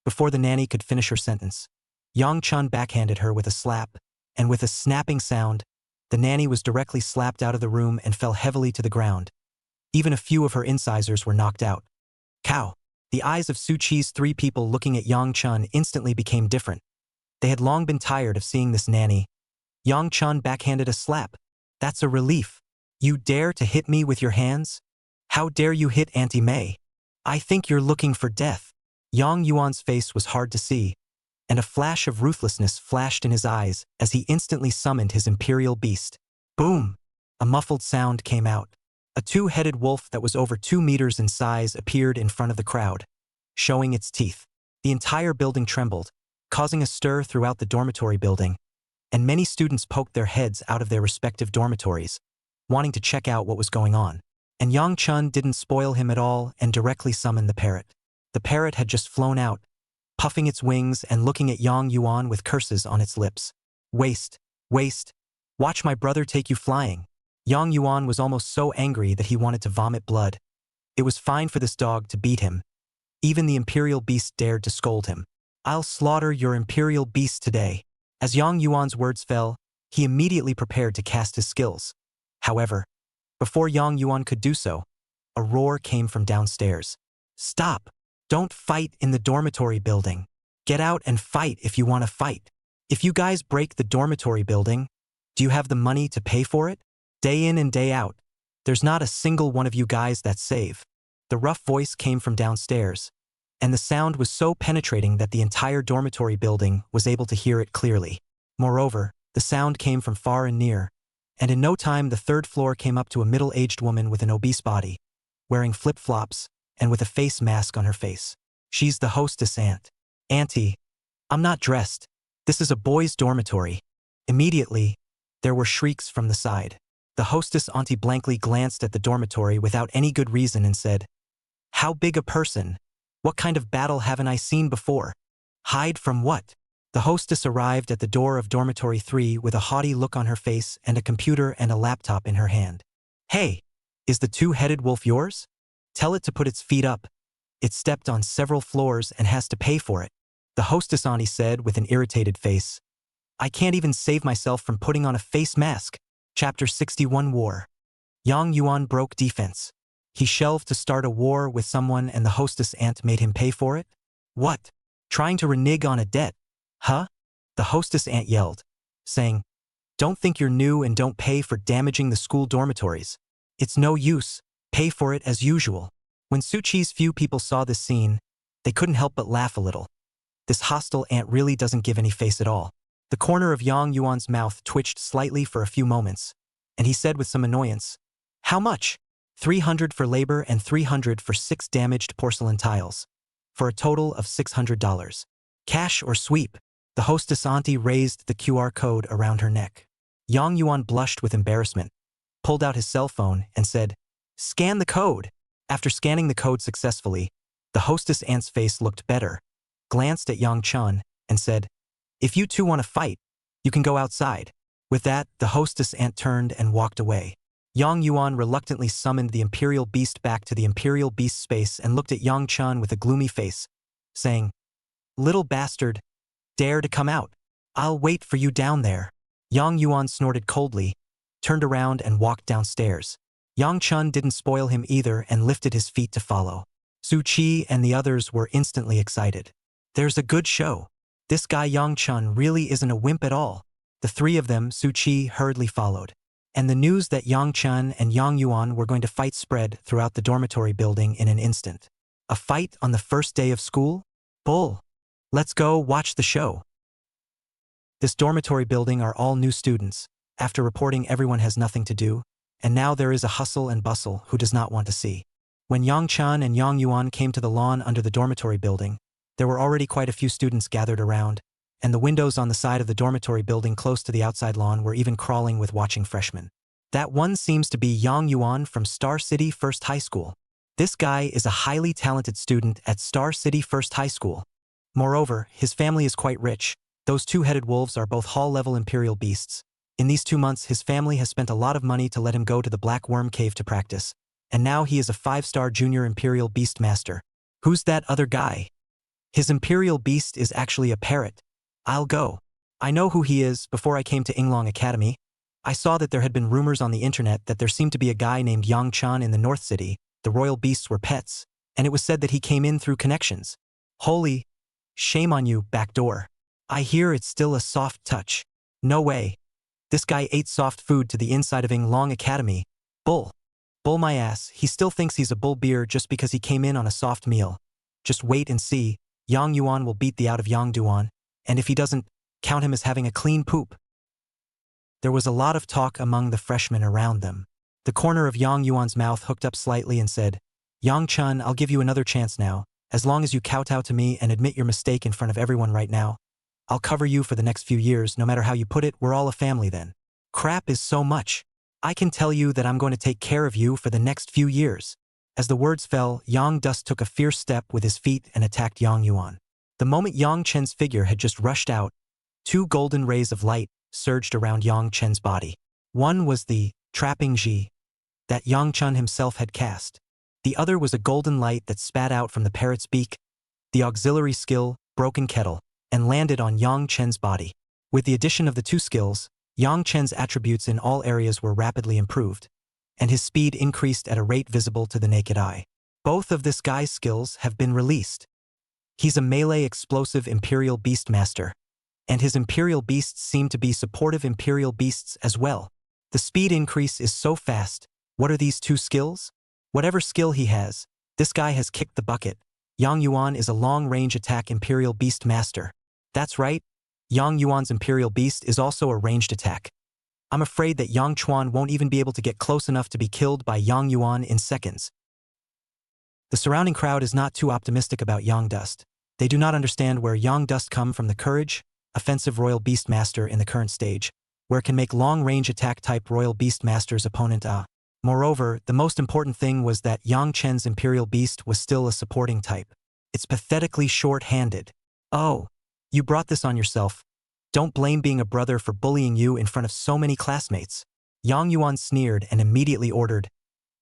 Before the nanny could finish her sentence, Yang Chun backhanded her with a slap, and with a snapping sound, the nanny was directly slapped out of the room and fell heavily to the ground. Even a few of her incisors were knocked out. Cow! The eyes of Su Chi's three people looking at Yang Chun instantly became different. They had long been tired of seeing this nanny. Yang Chun backhanded a slap. "That's a relief. You dare to hit me with your hands? How dare you hit Auntie May? I think you're looking for death." Yang Yuan's face was hard to see, and a flash of ruthlessness flashed in his eyes as he instantly summoned his imperial beast. Boom! A muffled sound came out. A two-headed wolf that was over 2 meters in size appeared in front of the crowd, showing its teeth. The entire building trembled, causing a stir throughout the dormitory building, and many students poked their heads out of their respective dormitories, wanting to check out what was going on. And Yang Chun didn't spoil him at all and directly summoned the parrot. The parrot had just flown out, puffing its wings and looking at Yang Yuan with curses on its lips. "Waste, waste, watch my brother take you flying." Yang Yuan was almost so angry that he wanted to vomit blood. It was fine for this dog to beat him. Even the imperial beast dared to scold him. "I'll slaughter your imperial beast today." As Yang Yuan's words fell, he immediately prepared to cast his skills. However, before Yang Yuan could do so, a roar came from downstairs. "Stop! Don't fight in the dormitory building. Get out and fight if you want to fight. If you guys break the dormitory building, do you have the money to pay for it? Day in and day out, there's not a single one of you guys that's safe." The rough voice came from downstairs, and the sound was so penetrating that the entire dormitory building was able to hear it clearly. Moreover, the sound came from far and near, and in no time the third floor came up to a middle-aged woman with an obese body, wearing flip-flops, and with a face mask on her face. "She's the hostess aunt." "Auntie, I'm not dressed. This is a boys' dormitory." Immediately, there were shrieks from the side. The hostess auntie blankly glanced at the dormitory without any good reason and said, "How big a person? What kind of battle haven't I seen before? Hide from what?" The hostess arrived at the door of dormitory 3 with a haughty look on her face and a computer and a laptop in her hand. "Hey, is the two-headed wolf yours? Tell it to put its feet up. It stepped on several floors and has to pay for it," the hostess auntie said with an irritated face. "I can't even save myself from putting on a face mask." Chapter 61 War. Yang Yuan broke defense. He shelved to start a war with someone and the hostess aunt made him pay for it? What? Trying to renege on a debt? Huh? The hostess aunt yelled, saying, "Don't think you're new and don't pay for damaging the school dormitories. It's no use. Pay for it as usual." When Su Chi's few people saw this scene, they couldn't help but laugh a little. This hostile aunt really doesn't give any face at all. The corner of Yang Yuan's mouth twitched slightly for a few moments, and he said with some annoyance, "How much?" 300 for labor and 300 for 6 damaged porcelain tiles, for a total of $600. Cash or sweep? The hostess auntie raised the QR code around her neck. Yang Yuan blushed with embarrassment, pulled out his cell phone, and said, "Scan the code." After scanning the code successfully, the hostess aunt's face looked better, glanced at Yang Chun, and said, "If you two want to fight, you can go outside." With that, the hostess aunt turned and walked away. Yang Yuan reluctantly summoned the imperial beast back to the imperial beast space and looked at Yang Chun with a gloomy face, saying, "Little bastard, dare to come out. I'll wait for you down there." Yang Yuan snorted coldly, turned around and walked downstairs. Yang Chun didn't spoil him either and lifted his feet to follow. Su Chi and the others were instantly excited. "There's a good show. This guy Yang Chun really isn't a wimp at all." The three of them, Su Chi, hurriedly followed. And the news that Yang Chun and Yang Yuan were going to fight spread throughout the dormitory building in an instant. A fight on the first day of school? Bull. Let's go watch the show. This dormitory building are all new students. After reporting, everyone has nothing to do, and now there is a hustle and bustle who does not want to see. When Yang Chun and Yang Yuan came to the lawn under the dormitory building, there were already quite a few students gathered around, and the windows on the side of the dormitory building close to the outside lawn were even crawling with watching freshmen. That one seems to be Yang Yuan from Star City First High School. This guy is a highly talented student at Star City First High School. Moreover, his family is quite rich. Those two-headed wolves are both hall-level imperial beasts. In these 2 months, his family has spent a lot of money to let him go to the Black Worm Cave to practice, and now he is a 5-star junior imperial beast master. Who's that other guy? His imperial beast is actually a parrot. I'll go. I know who he is. Before I came to Yinglong Academy, I saw that there had been rumors on the internet that there seemed to be a guy named Yang Chan in the North City. The royal beasts were pets, and it was said that he came in through connections. Holy, shame on you, backdoor. I hear it's still a soft touch. No way. This guy ate soft food to the inside of Yinglong Academy. Bull. Bull my ass. He still thinks he's a bull beer just because he came in on a soft meal. Just wait and see. Yang Yuan will beat the out of Yang Duan, and if he doesn't, count him as having a clean poop. There was a lot of talk among the freshmen around them. The corner of Yang Yuan's mouth hooked up slightly and said, Yang Chun, I'll give you another chance now. As long as you kowtow to me and admit your mistake in front of everyone right now, I'll cover you for the next few years. No matter how you put it, we're all a family then. Crap is so much. I can tell you that I'm going to take care of you for the next few years. As the words fell, Yang Dust took a fierce step with his feet and attacked Yang Yuan. The moment Yang Chen's figure had just rushed out, 2 golden rays of light surged around Yang Chen's body. One was the trapping Ji that Yang Chun himself had cast. The other was a golden light that spat out from the parrot's beak, the auxiliary skill, Broken Kettle, and landed on Yang Chen's body. With the addition of the 2 skills, Yang Chen's attributes in all areas were rapidly improved, and his speed increased at a rate visible to the naked eye. Both of this guy's skills have been released. He's a melee explosive Imperial Beast Master, and his Imperial Beasts seem to be supportive Imperial Beasts as well. The speed increase is so fast. What are these 2 skills? Whatever skill he has, this guy has kicked the bucket. Yang Yuan is a long-range attack Imperial Beast Master. That's right, Yang Yuan's Imperial Beast is also a ranged attack. I'm afraid that Yang Chuan won't even be able to get close enough to be killed by Yang Yuan in seconds. The surrounding crowd is not too optimistic about Yang Dust. They do not understand where Yang Dust come from. The courage, offensive Royal Beast Master in the current stage, where it can make long-range attack type Royal Beast Master's opponent Moreover, the most important thing was that Yang Chen's Imperial Beast was still a supporting type. It's pathetically short-handed. Oh, you brought this on yourself. Don't blame being a brother for bullying you in front of so many classmates. Yang Yuan sneered and immediately ordered,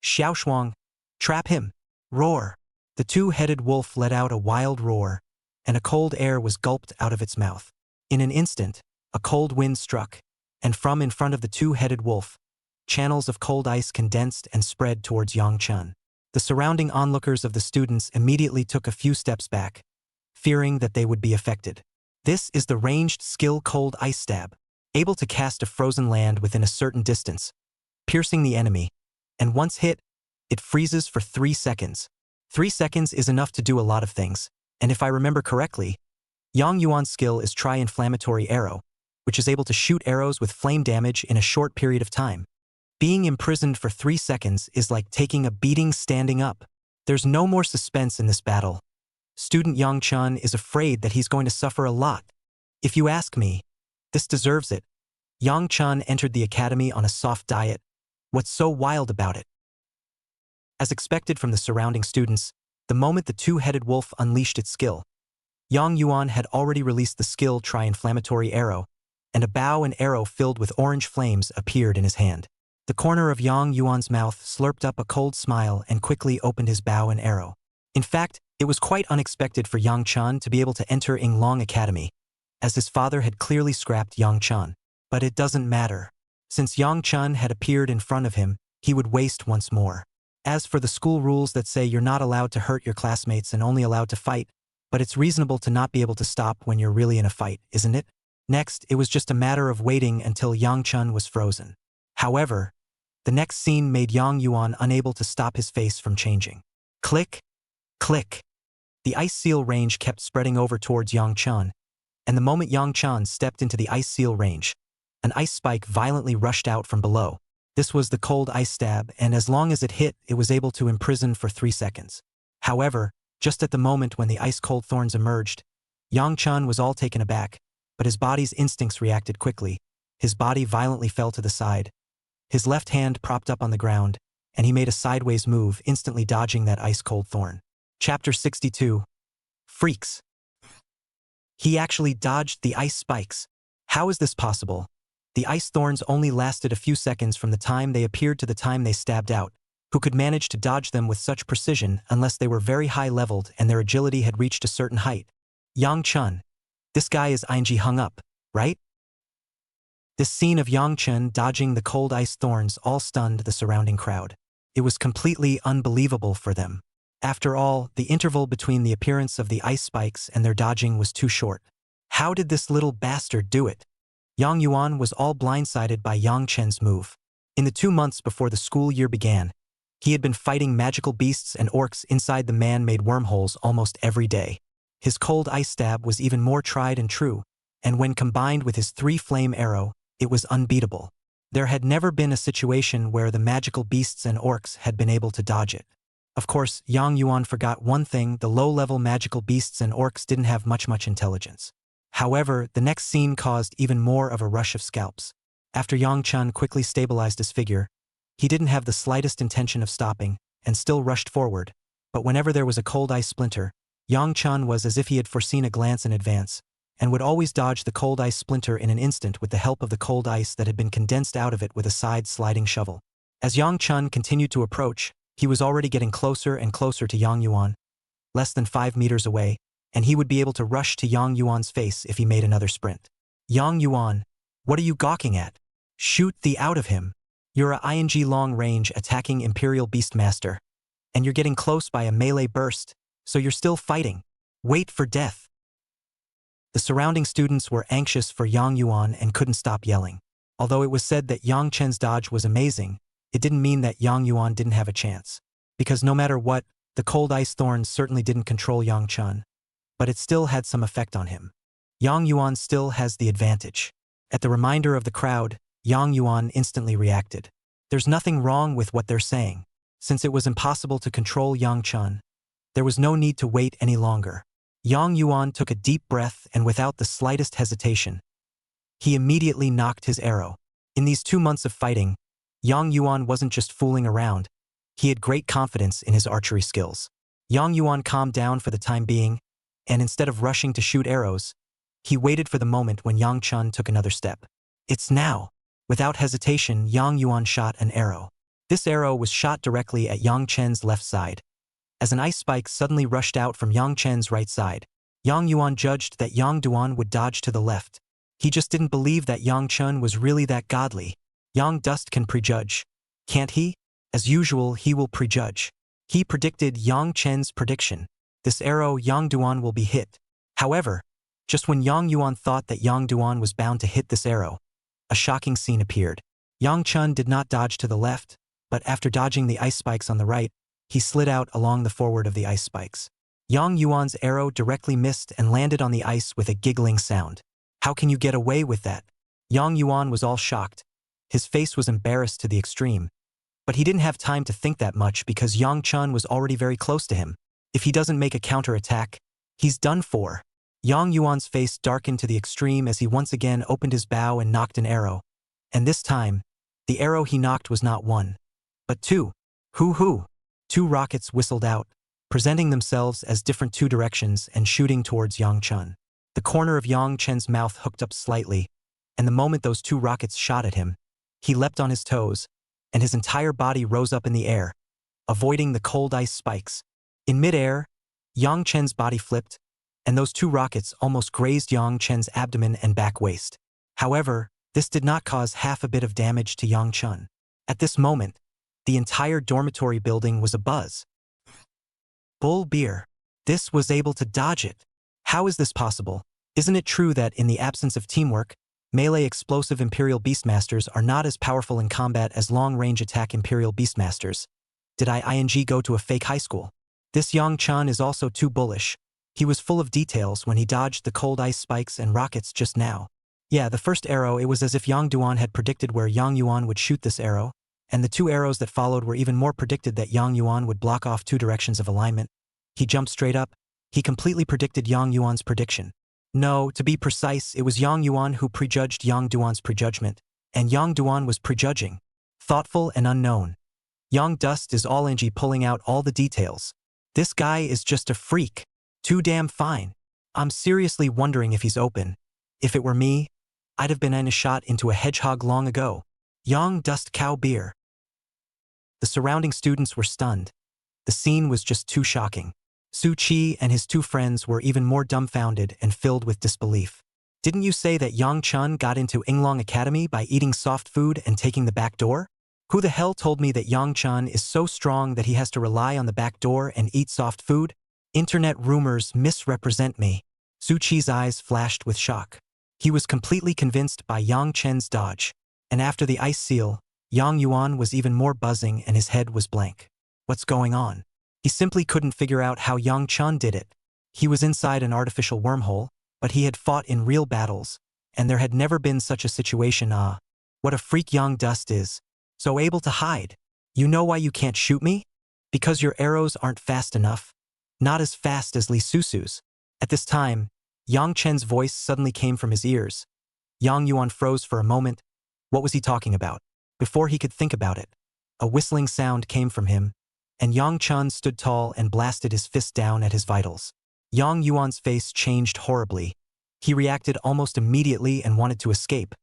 Xiao Shuang, trap him. Roar. The 2-headed wolf let out a wild roar, and a cold air was gulped out of its mouth. In an instant, a cold wind struck, and from in front of the 2-headed wolf, channels of cold ice condensed and spread towards Yang Chun. The surrounding onlookers of the students immediately took a few steps back, fearing that they would be affected. This is the ranged skill Cold Ice Stab, able to cast a frozen land within a certain distance, piercing the enemy, and once hit, it freezes for 3 seconds. 3 seconds is enough to do a lot of things, and if I remember correctly, Yang Yuan's skill is Tri-Inflammatory Arrow, which is able to shoot arrows with flame damage in a short period of time. Being imprisoned for 3 seconds is like taking a beating standing up. There's no more suspense in this battle. Student Yang Chun is afraid that he's going to suffer a lot. If you ask me, this deserves it. Yang Chun entered the academy on a soft diet. What's so wild about it? As expected from the surrounding students, the moment the 2-headed wolf unleashed its skill, Yang Yuan had already released the skill Tri-Inflammatory Arrow, and a bow and arrow filled with orange flames appeared in his hand. The corner of Yang Yuan's mouth slurped up a cold smile and quickly opened his bow and arrow. In fact, it was quite unexpected for Yang Chun to be able to enter Yinglong Academy, as his father had clearly scrapped Yang Chun. But it doesn't matter. Since Yang Chun had appeared in front of him, he would waste once more. As for the school rules that say you're not allowed to hurt your classmates and only allowed to fight, but it's reasonable to not be able to stop when you're really in a fight, isn't it? Next, it was just a matter of waiting until Yang Chun was frozen. However, the next scene made Yang Yuan unable to stop his face from changing. Click, Click. The ice seal range kept spreading over towards Yang Chun, and the moment Yang Chun stepped into the ice seal range, an ice spike violently rushed out from below. This was the cold ice stab, and as long as it hit, it was able to imprison for 3 seconds. However, just at the moment when the ice-cold thorns emerged, Yang Chun was all taken aback, but his body's instincts reacted quickly. His body violently fell to the side. His left hand propped up on the ground, and he made a sideways move, instantly dodging that ice-cold thorn. Chapter 62. Freaks. He actually dodged the ice spikes. How is this possible? The ice thorns only lasted a few seconds from the time they appeared to the time they stabbed out. Who could manage to dodge them with such precision unless they were very high-leveled and their agility had reached a certain height? Yang Chun. This guy is ing hung up, right? This scene of Yang Chun dodging the cold ice thorns all stunned the surrounding crowd. It was completely unbelievable for them. After all, the interval between the appearance of the ice spikes and their dodging was too short. How did this little bastard do it? Yang Yuan was all blindsided by Yang Chen's move. In the 2 months before the school year began, he had been fighting magical beasts and orcs inside the man-made wormholes almost every day. His cold ice stab was even more tried and true, and when combined with his 3-flame arrow, it was unbeatable. There had never been a situation where the magical beasts and orcs had been able to dodge it. Of course, Yang Yuan forgot one thing: the low-level magical beasts and orcs didn't have much intelligence. However, the next scene caused even more of a rush of scalps. After Yang Chun quickly stabilized his figure, he didn't have the slightest intention of stopping, and still rushed forward. But whenever there was a cold ice splinter, Yang Chun was as if he had foreseen a glance in advance, and would always dodge the cold ice splinter in an instant with the help of the cold ice that had been condensed out of it with a side-sliding shovel. As Yang Chun continued to approach, he was already getting closer and closer to Yang Yuan, less than 5 meters away, and he would be able to rush to Yang Yuan's face if he made another sprint. Yang Yuan, what are you gawking at? Shoot the out of him. You're a ing long-range attacking Imperial Beastmaster, and you're getting close by a melee burst, so you're still fighting. Wait for death. The surrounding students were anxious for Yang Yuan and couldn't stop yelling. Although it was said that Yang Chen's dodge was amazing, it didn't mean that Yang Yuan didn't have a chance. Because no matter what, the cold ice thorns certainly didn't control Yang Chun, but it still had some effect on him. Yang Yuan still has the advantage. At the reminder of the crowd, Yang Yuan instantly reacted. There's nothing wrong with what they're saying. Since it was impossible to control Yang Chun, there was no need to wait any longer. Yang Yuan took a deep breath and without the slightest hesitation, he immediately knocked his arrow. In these 2 months of fighting, Yang Yuan wasn't just fooling around. He had great confidence in his archery skills. Yang Yuan calmed down for the time being, and instead of rushing to shoot arrows, he waited for the moment when Yang Chun took another step. It's now. Without hesitation, Yang Yuan shot an arrow. This arrow was shot directly at Yang Chen's left side. As an ice spike suddenly rushed out from Yang Chen's right side, Yang Yuan judged that Yang Duan would dodge to the left. He just didn't believe that Yang Chun was really that godly. Yang Dust can prejudge, can't he? As usual, he will prejudge. He predicted Yang Chen's prediction. This arrow, Yang Duan will be hit. However, just when Yang Yuan thought that Yang Duan was bound to hit this arrow, a shocking scene appeared. Yang Chun did not dodge to the left, but after dodging the ice spikes on the right, he slid out along the forward of the ice spikes. Yang Yuan's arrow directly missed and landed on the ice with a giggling sound. How can you get away with that? Yang Yuan was all shocked. His face was embarrassed to the extreme. But he didn't have time to think that much because Yang Chun was already very close to him. If he doesn't make a counterattack, he's done for. Yang Yuan's face darkened to the extreme as he once again opened his bow and knocked an arrow. And this time, the arrow he knocked was not 1, but 2. Hoo-hoo! 2 rockets whistled out, presenting themselves as different 2 directions and shooting towards Yang Chun. The corner of Yang Chen's mouth hooked up slightly, and the moment those 2 rockets shot at him, he leapt on his toes, and his entire body rose up in the air, avoiding the cold ice spikes. In mid-air, Yang Chen's body flipped, and those 2 rockets almost grazed Yang Chen's abdomen and back waist. However, this did not cause half a bit of damage to Yang Chun. At this moment, the entire dormitory building was abuzz. Bull beer. This was able to dodge it. How is this possible? Isn't it true that in the absence of teamwork, melee explosive Imperial Beastmasters are not as powerful in combat as long-range attack Imperial Beastmasters? Did I ing go to a fake high school? This Yang Chun is also too bullish. He was full of details when he dodged the cold ice spikes and rockets just now. Yeah, the first arrow, it was as if Yang Duan had predicted where Yang Yuan would shoot this arrow, and the two arrows that followed were even more predicted that Yang Yuan would block off two directions of alignment. He jumped straight up. He completely predicted Yang Yuan's prediction. No, to be precise, it was Yang Yuan who prejudged Yang Duan's prejudgment, and Yang Duan was prejudging. Thoughtful and unknown. Yang Dust is all Angie pulling out all the details. This guy is just a freak. Too damn fine. I'm seriously wondering if he's open. If it were me, I'd have been in a shot into a hedgehog long ago. Yang Dust cow beer. The surrounding students were stunned. The scene was just too shocking. Su Qi and his two friends were even more dumbfounded and filled with disbelief. Didn't you say that Yang Chun got into Yinglong Academy by eating soft food and taking the back door? Who the hell told me that Yang Chun is so strong that he has to rely on the back door and eat soft food? Internet rumors misrepresent me. Su Qi's eyes flashed with shock. He was completely convinced by Yang Chen's dodge. And after the ice seal, Yang Yuan was even more buzzing and his head was blank. What's going on? He simply couldn't figure out how Yang Chun did it. He was inside an artificial wormhole, but he had fought in real battles, and there had never been such a situation. What a freak Yang Dust is. So able to hide. You know why you can't shoot me? Because your arrows aren't fast enough. Not as fast as Li Susu's. At this time, Yang Chen's voice suddenly came from his ears. Yang Yuan froze for a moment. What was he talking about? Before he could think about it, a whistling sound came from him, and Yang Chun stood tall and blasted his fist down at his vitals. Yang Yuan's face changed horribly. He reacted almost immediately and wanted to escape,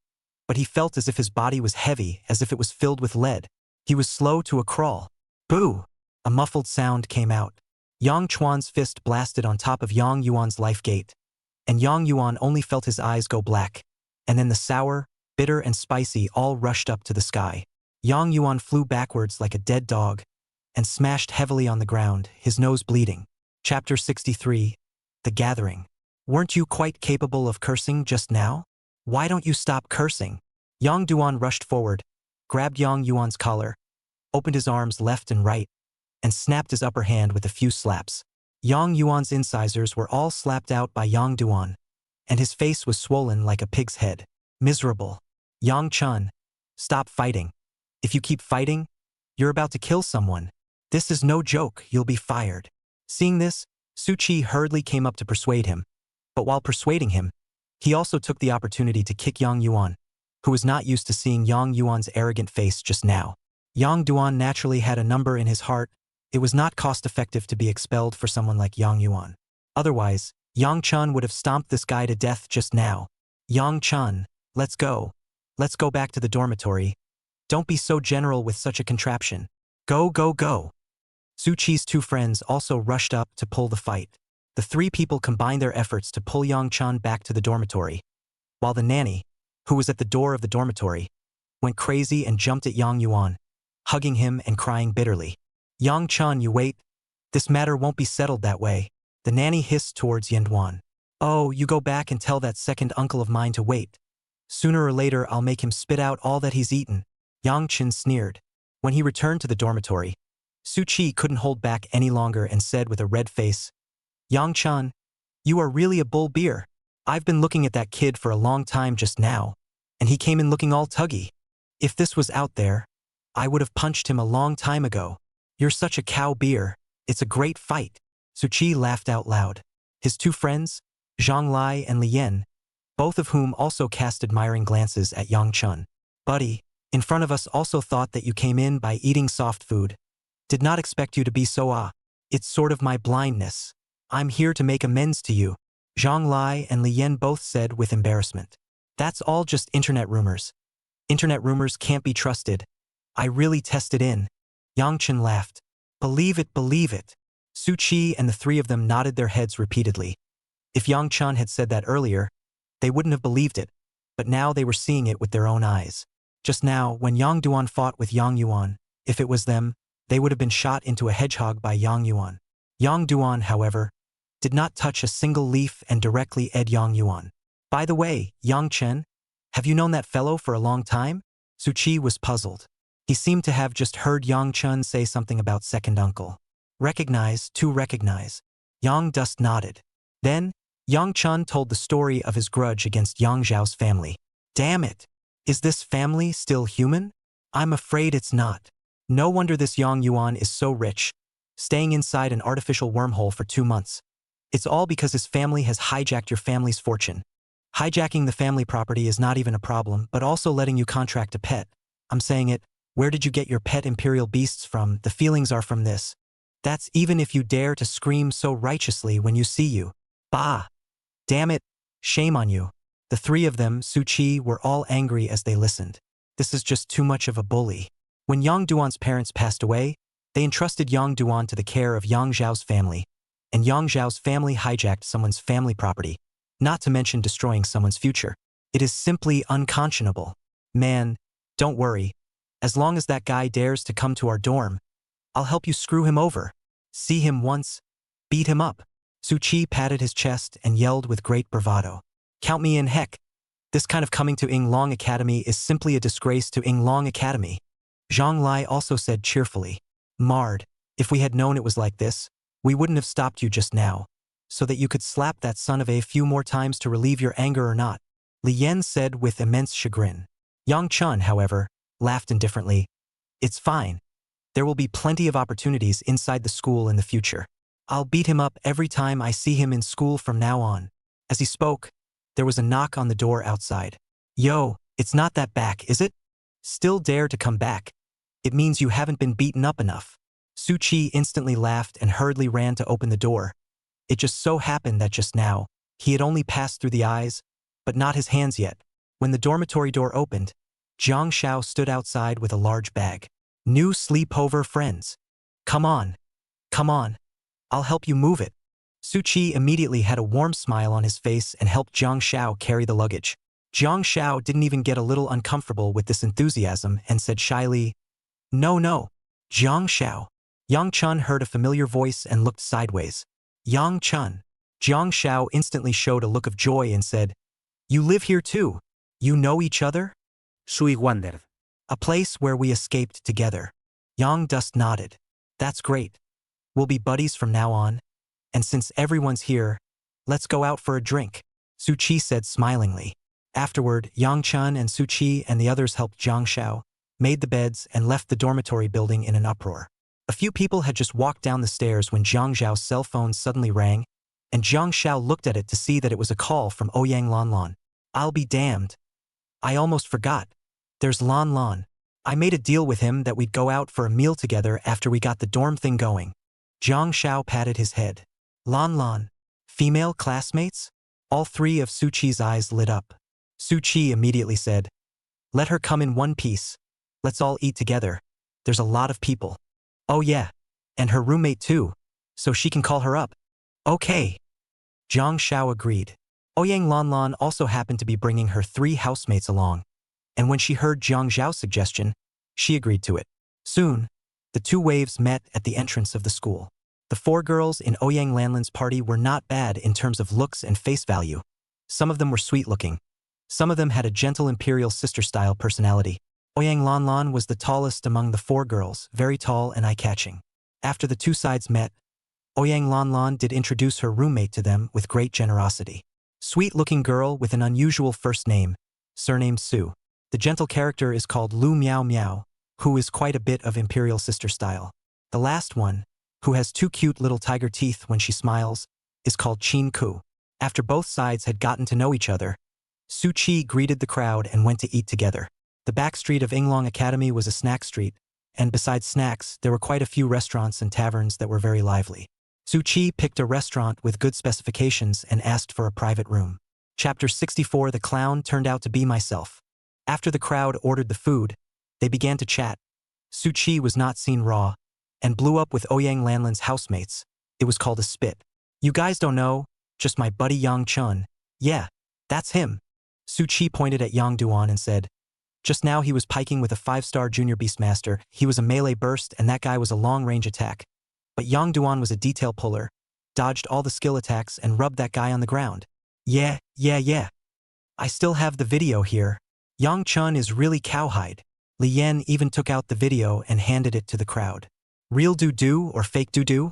but he felt as if his body was heavy, as if it was filled with lead. He was slow to a crawl. Boo! A muffled sound came out. Yang Chuan's fist blasted on top of Yang Yuan's life gate, and Yang Yuan only felt his eyes go black, and then the sour, bitter and spicy all rushed up to the sky. Yang Yuan flew backwards like a dead dog, and smashed heavily on the ground, his nose bleeding. Chapter 63. The Gathering. Weren't you quite capable of cursing just now? Why don't you stop cursing? Yang Duan rushed forward, grabbed Yang Yuan's collar, opened his arms left and right, and snapped his upper hand with a few slaps. Yang Yuan's incisors were all slapped out by Yang Duan, and his face was swollen like a pig's head. Miserable. Yang Chun, stop fighting. If you keep fighting, you're about to kill someone. This is no joke, you'll be fired. Seeing this, Su Qi hurriedly came up to persuade him. But while persuading him, he also took the opportunity to kick Yang Yuan, who was not used to seeing Yang Yuan's arrogant face just now. Yang Duan naturally had a number in his heart. It was not cost-effective to be expelled for someone like Yang Yuan. Otherwise, Yang Chun would have stomped this guy to death just now. Yang Chun, let's go. Let's go back to the dormitory. Don't be so general with such a contraption. Go, go, go. Su Qi's two friends also rushed up to pull the fight. The three people combined their efforts to pull Yang Chun back to the dormitory, while the nanny, who was at the door of the dormitory, went crazy and jumped at Yang Yuan, hugging him and crying bitterly. Yang Chun, you wait. This matter won't be settled that way. The nanny hissed towards Yen Duan. Oh, you go back and tell that second uncle of mine to wait. Sooner or later I'll make him spit out all that he's eaten. Yang Chun sneered. When he returned to the dormitory, Su Qi couldn't hold back any longer and said with a red face, Yang Chun, you are really a bull beer. I've been looking at that kid for a long time just now, and he came in looking all tuggy. If this was out there, I would have punched him a long time ago. You're such a cow beer. It's a great fight. Su Qi laughed out loud. His two friends, Zhang Lai and Li Yen, both of whom also cast admiring glances at Yang Chun. Buddy, in front of us also thought that you came in by eating soft food. Did not expect you to be so It's sort of my blindness. I'm here to make amends to you. Zhang Lai and Li Yen both said with embarrassment. That's all just internet rumors. Internet rumors can't be trusted. I really tested in. Yang Chun laughed. Believe it, believe it. Su Qi and the three of them nodded their heads repeatedly. If Yang Chun had said that earlier, they wouldn't have believed it, but now they were seeing it with their own eyes. Just now, when Yang Duan fought with Yang Yuan, if it was them, they would have been shot into a hedgehog by Yang Yuan. Yang Duan, however, did not touch a single leaf and directly ed Yang Yuan. By the way, Yang Chen, have you known that fellow for a long time? Su Qi was puzzled. He seemed to have just heard Yang Chun say something about second uncle. Recognize, to recognize. Yang Dust nodded. Then, Yang Chun told the story of his grudge against Yang Zhao's family. Damn it! Is this family still human? I'm afraid it's not. No wonder this Yang Yuan is so rich, staying inside an artificial wormhole for 2 months. It's all because his family has hijacked your family's fortune. Hijacking the family property is not even a problem, but also letting you contract a pet. I'm saying it, where did you get your pet imperial beasts from? The feelings are from this. That's even if you dare to scream so righteously when you see you. Bah! Damn it! Shame on you. The three of them, Su Qi, were all angry as they listened. This is just too much of a bully. When Yang Duan's parents passed away, they entrusted Yang Duan to the care of Yang Zhao's family, and Yang Zhao's family hijacked someone's family property, not to mention destroying someone's future. It is simply unconscionable. Man, don't worry. As long as that guy dares to come to our dorm, I'll help you screw him over. See him once, beat him up. Su Qi patted his chest and yelled with great bravado. Count me in, heck. This kind of coming to Yinglong Academy is simply a disgrace to Yinglong Academy. Zhang Lai also said cheerfully. Marred, if we had known it was like this, we wouldn't have stopped you just now, so that you could slap that son of a few more times to relieve your anger or not, Li Yan said with immense chagrin. Yang Chun, however, laughed indifferently. It's fine. There will be plenty of opportunities inside the school in the future. I'll beat him up every time I see him in school from now on. As he spoke, there was a knock on the door outside. Yo, it's not that back, is it? Still dare to come back? It means you haven't been beaten up enough. Su Qi instantly laughed and hurriedly ran to open the door. It just so happened that just now, he had only passed through the eyes, but not his hands yet. When the dormitory door opened, Jiang Xiao stood outside with a large bag. New sleepover friends. Come on. Come on. I'll help you move it. Su Qi immediately had a warm smile on his face and helped Jiang Xiao carry the luggage. Jiang Xiao didn't even get a little uncomfortable with this enthusiasm and said shyly, No, Jiang Xiao. Yang Chun heard a familiar voice and looked sideways. Yang Chun. Jiang Xiao instantly showed a look of joy and said, You live here too? You know each other? Sui wondered. A place where we escaped together. Yang Dust nodded. That's great. We'll be buddies from now on. And since everyone's here, let's go out for a drink, Su Qi said smilingly. Afterward, Yang Chun and Su Qi and the others helped Jiang Xiao, made the beds, and left the dormitory building in an uproar. A few people had just walked down the stairs when Jiang Zhao's cell phone suddenly rang, and Jiang Xiao looked at it to see that it was a call from Ouyang Lanlan. I'll be damned. I almost forgot. There's Lanlan. I made a deal with him that we'd go out for a meal together after we got the dorm thing going. Jiang Xiao patted his head. Lanlan. Female classmates? All three of Su Qi's eyes lit up. Su Qi immediately said, Let her come in one piece. Let's all eat together. There's a lot of people. Oh yeah. And her roommate too. So she can call her up. Okay. Jiang Xiao agreed. Ouyang Lanlan also happened to be bringing her 3 housemates along. And when she heard Jiang Zhao's suggestion, she agreed to it. Soon, the 2 waves met at the entrance of the school. The 4 girls in Ouyang Lanlan's party were not bad in terms of looks and face value. Some of them were sweet-looking. Some of them had a gentle imperial sister-style personality. Ouyang Lanlan was the tallest among the 4 girls, very tall and eye-catching. After the 2 sides met, Ouyang Lanlan did introduce her roommate to them with great generosity. Sweet-looking girl with an unusual first name, surnamed Su. The gentle character is called Lu Miao Miao, who is quite a bit of imperial sister style. The last one, who has 2 cute little tiger teeth when she smiles, is called Qin Ku. After both sides had gotten to know each other, Su Qi greeted the crowd and went to eat together. The back street of Yinglong Academy was a snack street, and besides snacks, there were quite a few restaurants and taverns that were very lively. Su Qi picked a restaurant with good specifications and asked for a private room. Chapter 64. The clown turned out to be myself. After the crowd ordered the food, they began to chat. Su Qi was not seen raw, and blew up with Ouyang Lanlan's housemates. It was called a spit. You guys don't know, just my buddy Yang Chun. Yeah, that's him. Su Qi pointed at Yang Duan and said, Just now he was piking with a 5-star junior beastmaster. He was a melee burst and that guy was a long-range attack. But Yang Duan was a detail puller, dodged all the skill attacks and rubbed that guy on the ground. Yeah. I still have the video here. Yang Chun is really cowhide. Li Yan even took out the video and handed it to the crowd. Real doo-doo or fake doo-doo?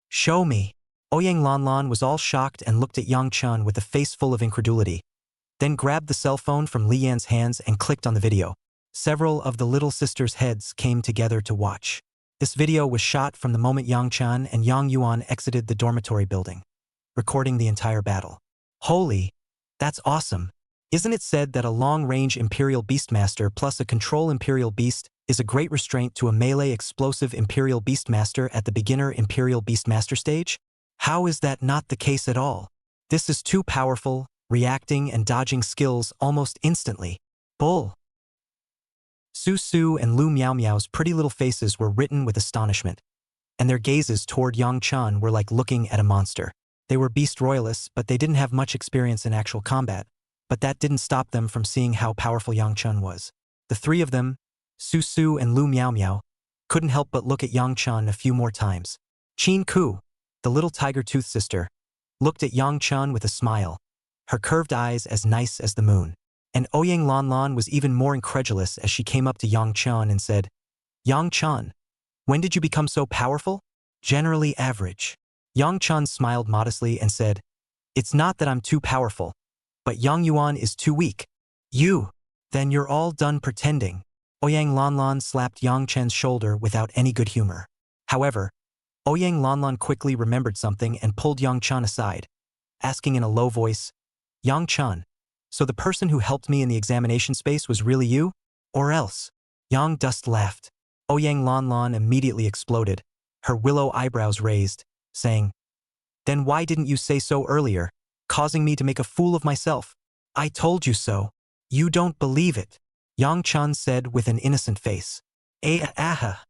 Show me. Oyang Lanlan was all shocked and looked at Yang Chun with a face full of incredulity, then grabbed the cell phone from Li Yan's hands and clicked on the video. Several of the little sisters' heads came together to watch. This video was shot from the moment Yang Chun and Yang Yuan exited the dormitory building, recording the entire battle. Holy, that's awesome. Isn't it said that a long-range Imperial Beastmaster plus a control Imperial Beast is a great restraint to a melee explosive Imperial Beastmaster at the beginner Imperial Beastmaster stage? How is that not the case at all? This is too powerful, reacting and dodging skills almost instantly. Bull. Su Su and Lu Miao Miao's pretty little faces were written with astonishment, and their gazes toward Yang Chun were like looking at a monster. They were beast royalists, but they didn't have much experience in actual combat, but that didn't stop them from seeing how powerful Yang Chun was. The three of them, Su Su and Lu Miao Miao, couldn't help but look at Yang Chun a few more times. Qin Ku, the little tiger-toothed sister, looked at Yang Chun with a smile, her curved eyes as nice as the moon. And Oyang Lanlan was even more incredulous as she came up to Yang Chun and said, Yang Chun, when did you become so powerful? Generally average. Yang Chun smiled modestly and said, it's not that I'm too powerful, but Yang Yuan is too weak. You, then you're all done pretending. Oyang Lanlan slapped Yang Chen's shoulder without any good humor. However, Oyang Lanlan quickly remembered something and pulled Yang Chun aside, asking in a low voice, Yang Chun, so the person who helped me in the examination space was really you? Or else? Yang Dust laughed. Oyang Lanlan immediately exploded, her willow eyebrows raised, saying, then why didn't you say so earlier, causing me to make a fool of myself? I told you so. You don't believe it. Yang Chun said with an innocent face. Aha.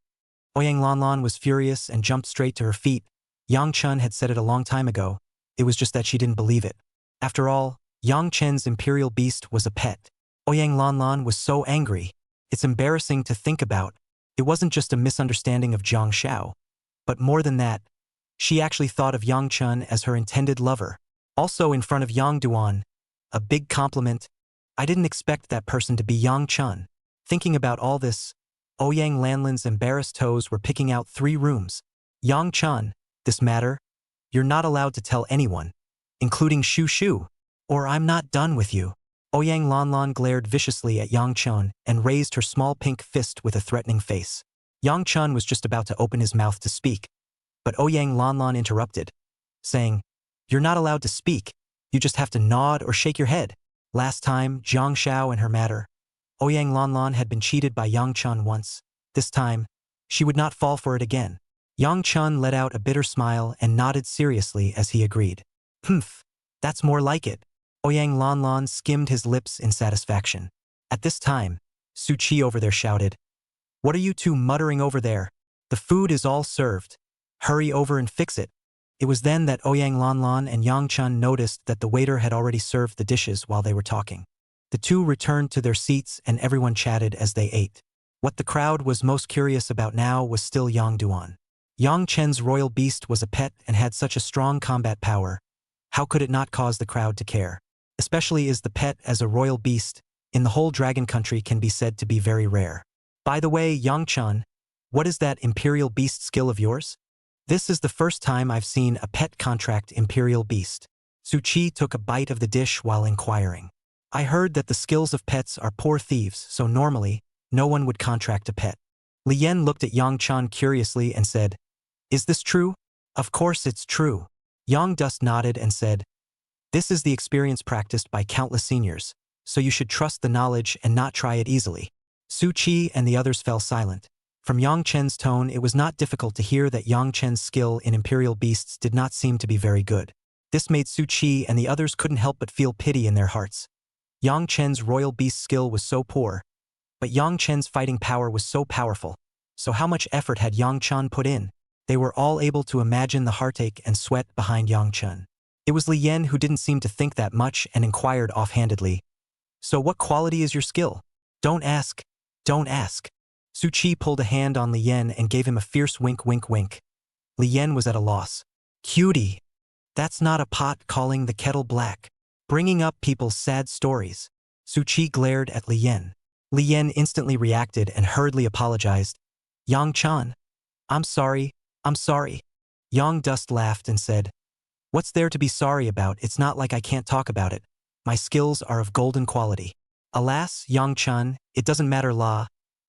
Oyang Lanlan was furious and jumped straight to her feet. Yang Chun had said it a long time ago. It was just that she didn't believe it. After all, Yang Chen's imperial beast was a pet. Oyang Lanlan was so angry. It's embarrassing to think about. It wasn't just a misunderstanding of Jiang Xiao, but more than that, she actually thought of Yang Chun as her intended lover. Also in front of Yang Duan, a big compliment. I didn't expect that person to be Yang Chun. Thinking about all this, Oyang Lanlan's embarrassed toes were picking out 3 rooms. Yang Chun, this matter, you're not allowed to tell anyone, including Shu Shu, or I'm not done with you. Oyang Lanlan glared viciously at Yang Chun and raised her small pink fist with a threatening face. Yang Chun was just about to open his mouth to speak, but Oyang Lanlan interrupted, saying, you're not allowed to speak, you just have to nod or shake your head. Last time, Jiang Xiao and her matter, Oyang Lanlan had been cheated by Yang Chun once. This time, she would not fall for it again. Yang Chun let out a bitter smile and nodded seriously as he agreed. Humph, that's more like it. Oyang Lanlan skimmed his lips in satisfaction. At this time, Su Qi over there shouted, what are you two muttering over there? The food is all served. Hurry over and fix it. It was then that Oyang Lanlan and Yang Chun noticed that the waiter had already served the dishes while they were talking. The two returned to their seats and everyone chatted as they ate. What the crowd was most curious about now was still Yang Duan. Yang Chen's royal beast was a pet and had such a strong combat power. How could it not cause the crowd to care? Especially as the pet as a royal beast in the whole dragon country can be said to be very rare. By the way, Yang Chun, what is that imperial beast skill of yours? This is the first time I've seen a pet contract imperial beast. Su Qi took a bite of the dish while inquiring. I heard that the skills of pets are poor thieves, so normally, no one would contract a pet. Li Yan looked at Yang Chun curiously and said, is this true? Of course it's true. Yang Dust nodded and said, this is the experience practiced by countless seniors, so you should trust the knowledge and not try it easily. Su Qi and the others fell silent. From Yang Chen's tone, it was not difficult to hear that Yang Chen's skill in imperial beasts did not seem to be very good. This made Su Qi and the others couldn't help but feel pity in their hearts. Yang Chen's royal beast skill was so poor, but Yang Chen's fighting power was so powerful. So how much effort had Yang Chun put in? They were all able to imagine the heartache and sweat behind Yang Chun. It was Li Yan who didn't seem to think that much and inquired offhandedly, so what quality is your skill? Don't ask. Don't ask. Su Qi pulled a hand on Li Yan and gave him a fierce wink wink wink. Li Yan was at a loss. Cutie. That's not a pot calling the kettle black. Bringing up people's sad stories. Su Qi glared at Li Yan. Li Yan instantly reacted and hurriedly apologized. Yang Chun. I'm sorry, I'm sorry. Yang Dust laughed and said, "What's there to be sorry about? It's not like I can't talk about it. My skills are of golden quality." Alas, Yang Chun, it doesn't matter la.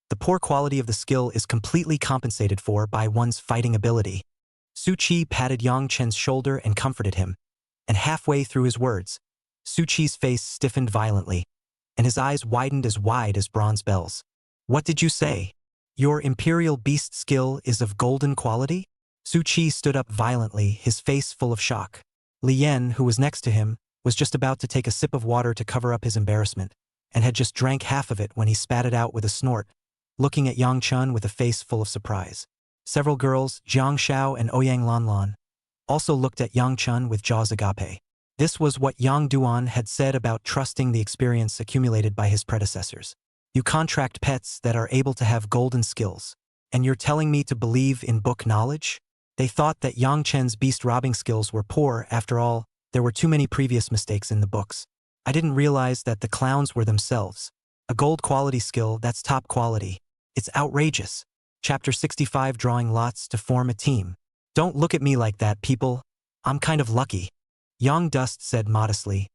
The poor quality of the skill is completely compensated for by one's fighting ability. Su Chi patted Yang Chen's shoulder and comforted him, and halfway through his words, Su Chi's face stiffened violently, and his eyes widened as wide as bronze bells. "What did you say? Your Imperial Beast skill is of golden quality?" Su Chi stood up violently, his face full of shock. Li Yen, who was next to him, was just about to take a sip of water to cover up his embarrassment, and had just drank half of it when he spat it out with a snort, looking at Yang Chun with a face full of surprise. Several girls, Jiang Xiao and Ouyang Lanlan, also looked at Yang Chun with jaws agape. This was what Yang Duan had said about trusting the experience accumulated by his predecessors. You contract pets that are able to have golden skills, and you're telling me to believe in book knowledge? They thought that Yang Chen's beast robbing skills were poor. After all, there were too many previous mistakes in the books. I didn't realize that the clowns were themselves. A gold quality skill, that's top quality. It's outrageous. Chapter 65, Drawing Lots to Form a Team. Don't look at me like that, people. I'm kind of lucky. Yang Dust said modestly.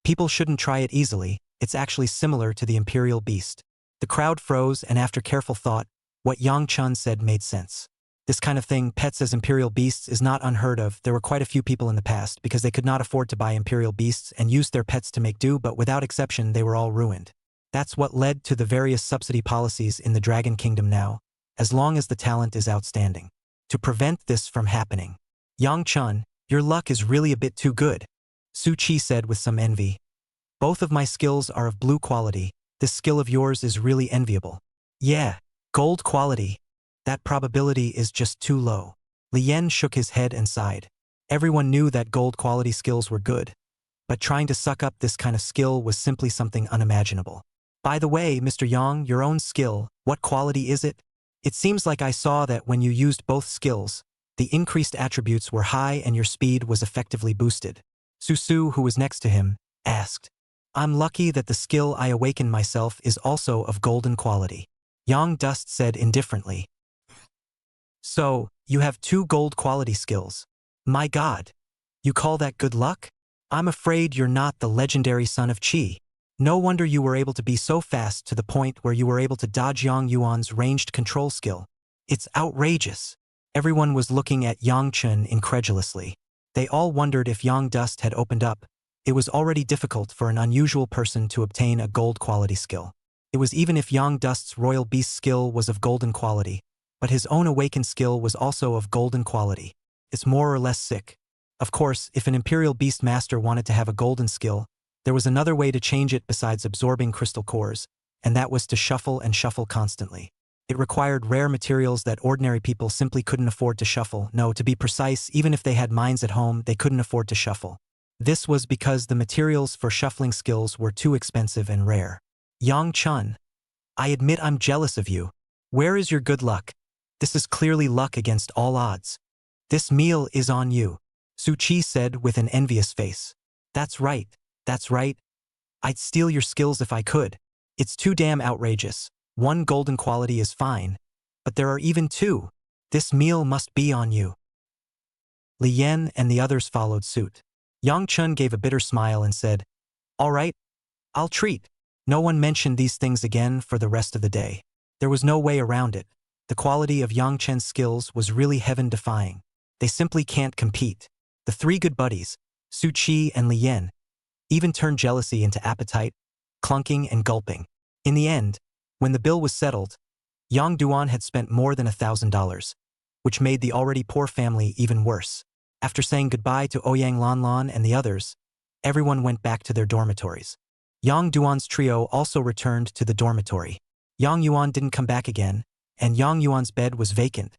People shouldn't try it easily. It's actually similar to the Imperial Beast. The crowd froze, and after careful thought, what Yang Chun said made sense. This kind of thing, pets as Imperial Beasts, is not unheard of. There were quite a few people in the past because they could not afford to buy Imperial Beasts and used their pets to make do, but without exception they were all ruined. That's what led to the various subsidy policies in the Dragon Kingdom now, as long as the talent is outstanding. To prevent this from happening. Yang Chun, your luck is really a bit too good, Su Chi said with some envy. Both of my skills are of blue quality. This skill of yours is really enviable. Yeah, gold quality. That probability is just too low. Li Yen shook his head and sighed. Everyone knew that gold quality skills were good, but trying to suck up this kind of skill was simply something unimaginable. By the way, Mr. Yang, your own skill, what quality is it? It seems like I saw that when you used both skills, the increased attributes were high and your speed was effectively boosted. Su, who was next to him, asked. I'm lucky that the skill I awakened myself is also of golden quality. Yang Dust said indifferently. So, you have 2 gold quality skills. My god. You call that good luck? I'm afraid you're not the legendary son of Qi. No wonder you were able to be so fast to the point where you were able to dodge Yang Yuan's ranged control skill. It's outrageous. Everyone was looking at Yang Chun incredulously. They all wondered if Yang Dust had opened up. It was already difficult for an unusual person to obtain a gold quality skill. It was even if Yang Dust's royal beast skill was of golden quality, but his own awakened skill was also of golden quality. It's more or less sick. Of course, if an Imperial Beast Master wanted to have a golden skill, there was another way to change it besides absorbing crystal cores, and that was to shuffle and shuffle constantly. It required rare materials that ordinary people simply couldn't afford to shuffle. No, to be precise, even if they had mines at home, they couldn't afford to shuffle. This was because the materials for shuffling skills were too expensive and rare. Yang Chun, I admit I'm jealous of you. Where is your good luck? This is clearly luck against all odds. This meal is on you, Su Chi said with an envious face. That's right. That's right. I'd steal your skills if I could. It's too damn outrageous. 1 golden quality is fine, but there are even 2. This meal must be on you. Li Yen and the others followed suit. Yang Chun gave a bitter smile and said, All right, I'll treat. No one mentioned these things again for the rest of the day. There was no way around it. The quality of Yang Chen's skills was really heaven-defying. They simply can't compete. The 3 good buddies, Su Chi and Li Yen, even turned jealousy into appetite, clunking and gulping. In the end, when the bill was settled, Yang Duan had spent more than $1,000, which made the already poor family even worse. After saying goodbye to Ouyang Lanlan and the others, everyone went back to their dormitories. Yang Duan's trio also returned to the dormitory. Yang Yuan didn't come back again, and Yang Yuan's bed was vacant.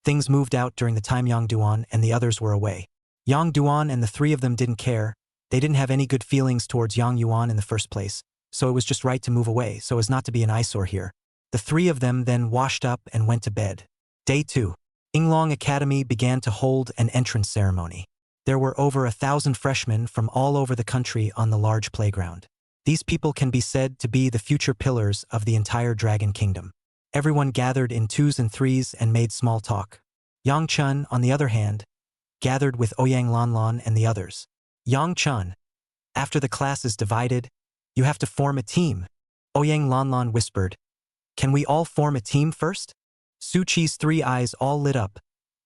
Things moved out during the time Yang Duan and the others were away. Yang Duan and the 3 of them didn't care. They didn't have any good feelings towards Yang Yuan in the first place, so it was just right to move away so as not to be an eyesore here. The 3 of them then washed up and went to bed. Day 2. Yinglong Academy began to hold an entrance ceremony. There were over 1,000 freshmen from all over the country on the large playground. These people can be said to be the future pillars of the entire Dragon Kingdom. Everyone gathered in 2s and 3s and made small talk, Yang Chun, on the other hand, gathered with Ouyang Lanlan and the others. Yang Chun, after the class is divided, you have to form a team. Ouyang Lanlan whispered, can we all form a team first? Su Chi's 3 eyes all lit up.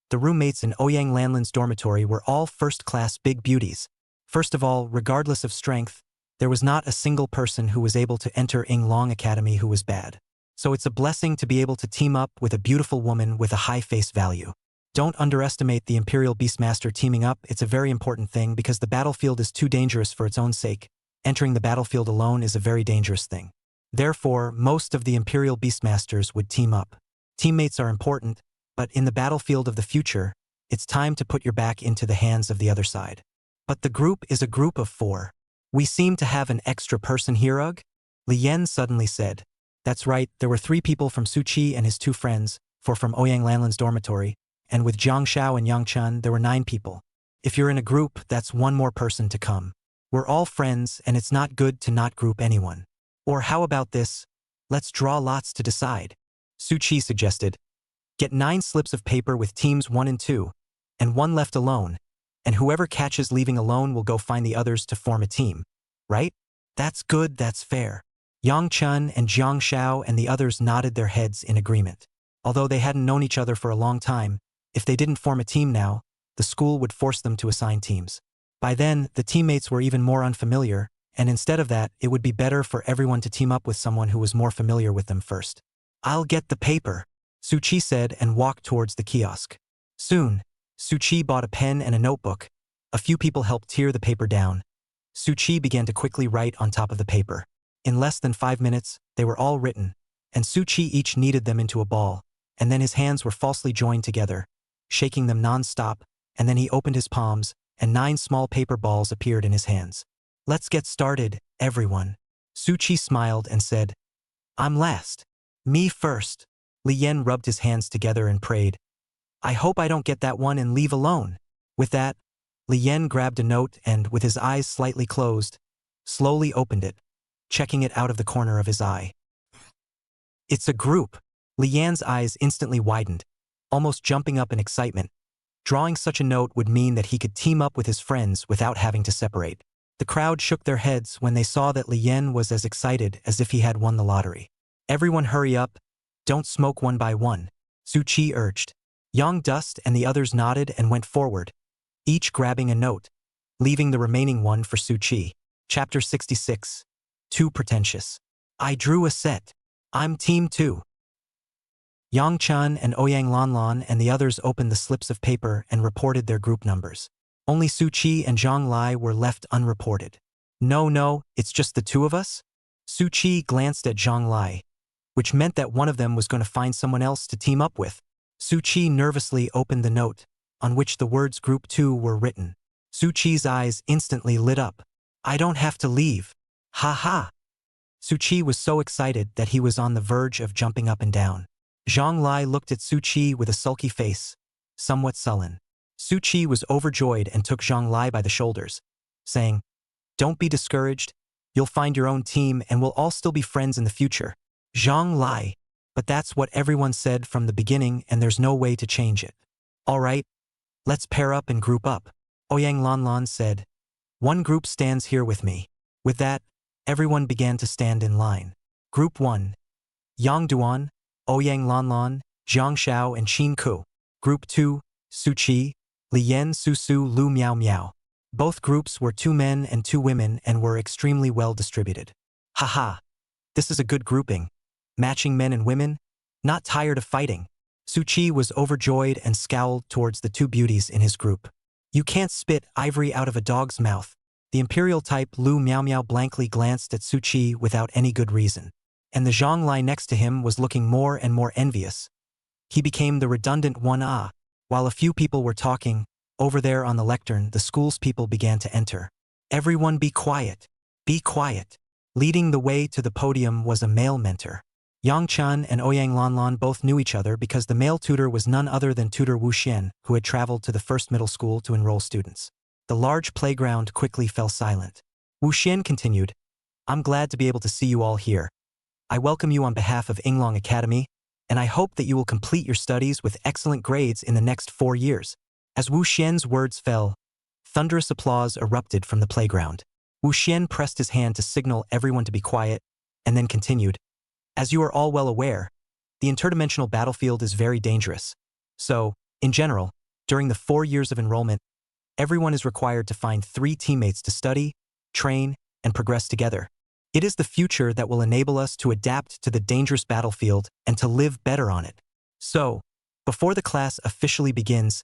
The roommates in Ouyang Lanlan's dormitory were all first-class big beauties. First of all, regardless of strength, there was not a single person who was able to enter Yinglong Academy who was bad. So it's a blessing to be able to team up with a beautiful woman with a high face value. Don't underestimate the Imperial Beastmaster teaming up. It's a very important thing because the battlefield is too dangerous for its own sake. Entering the battlefield alone is a very dangerous thing. Therefore, most of the Imperial Beastmasters would team up. Teammates are important, but in the battlefield of the future, it's time to put your back into the hands of the other side. But the group is a group of 4. We seem to have an extra person here, Ugh? Li Yan suddenly said. That's right, there were 3 people from Su Chi and his 2 friends, 4 from Ouyang Lanlan's dormitory, and with Jiang Shao and Yang Chun there were 9 people. If you're in a group, that's 1 more person to come. We're all friends and it's not good to not group anyone. Or how about this? Let's draw lots to decide. Su Chi suggested. Get 9 slips of paper with teams 1 and 2, and 1 left alone, and whoever catches leaving alone will go find the others to form a team. Right? That's good, that's fair. Yang Chun and Jiang Shao and the others nodded their heads in agreement. Although they hadn't known each other for a long time, if they didn't form a team now, the school would force them to assign teams. By then, the teammates were even more unfamiliar, and instead of that, it would be better for everyone to team up with someone who was more familiar with them first. I'll get the paper, Su Chi said and walked towards the kiosk. Soon, Su Chi bought a pen and a notebook. A few people helped tear the paper down. Su Chi began to quickly write on top of the paper. In less than 5 minutes, they were all written, and Su Chi each kneaded them into a ball, and then his hands were falsely joined together, shaking them non-stop, and then he opened his palms, and 9 small paper balls appeared in his hands. Let's get started, everyone. Su Chi smiled and said, I'm last. Me first. Li Yan rubbed his hands together and prayed. I hope I don't get that one and leave alone. With that, Li Yan grabbed a note and, with his eyes slightly closed, slowly opened it, checking it out of the corner of his eye. It's a group. Li Yan's eyes instantly widened, almost jumping up in excitement. Drawing such a note would mean that he could team up with his friends without having to separate. The crowd shook their heads when they saw that Li Yan was as excited as if he had won the lottery. Everyone hurry up. Don't smoke one by one, Su Chi urged. Yang Dust and the others nodded and went forward, each grabbing a note, leaving the remaining one for Su Chi. Chapter 66. Too pretentious. I drew a set. I'm team 2. Yang Chun and Ouyang Lanlan and the others opened the slips of paper and reported their group numbers. Only Su Chi and Zhang Lai were left unreported. No, it's just the 2 of us? Su Chi glanced at Zhang Lai, which meant that one of them was going to find someone else to team up with. Su Chi nervously opened the note, on which the words Group 2 were written. Su Chi's eyes instantly lit up. I don't have to leave. Ha ha. Su Chi was so excited that he was on the verge of jumping up and down. Zhang Lai looked at Su Chi with a sulky face, somewhat sullen. Su Chi was overjoyed and took Zhang Lai by the shoulders, saying, Don't be discouraged. You'll find your own team and we'll all still be friends in the future. Zhang Lai. But that's what everyone said from the beginning and there's no way to change it. All right, let's pair up and group up, Ouyang Lanlan said. One group stands here with me. With that, everyone began to stand in line. Group 1. Yang Duan, Ouyang Lanlan, Jiang Shao and Qin Ku. Group 2. Su Chi, Li Yan Su Su Lu Miao Miao. Both groups were 2 men and 2 women and were extremely well distributed. Haha. This is a good grouping. Matching men and women, not tired of fighting. Su Chi was overjoyed and scowled towards the 2 beauties in his group. You can't spit ivory out of a dog's mouth. The imperial type Lu Miao Miao blankly glanced at Su Chi without any good reason. And the Zhang Lai next to him was looking more and more envious. He became the redundant one. While a few people were talking, over there on the lectern the school's people began to enter. Everyone be quiet. Be quiet. Leading the way to the podium was a male mentor. Yang Chun and Ouyang Lanlan both knew each other because the male tutor was none other than Tutor Wu Xian, who had traveled to the first middle school to enroll students. The large playground quickly fell silent. Wu Xian continued, I'm glad to be able to see you all here. I welcome you on behalf of Yinglong Academy, and I hope that you will complete your studies with excellent grades in the next 4 years. As Wu Xian's words fell, thunderous applause erupted from the playground. Wu Xian pressed his hand to signal everyone to be quiet, and then continued, "As you are all well aware, the interdimensional battlefield is very dangerous. So, in general, during the 4 years of enrollment, everyone is required to find 3 teammates to study, train, and progress together. It is the future that will enable us to adapt to the dangerous battlefield and to live better on it. So, before the class officially begins,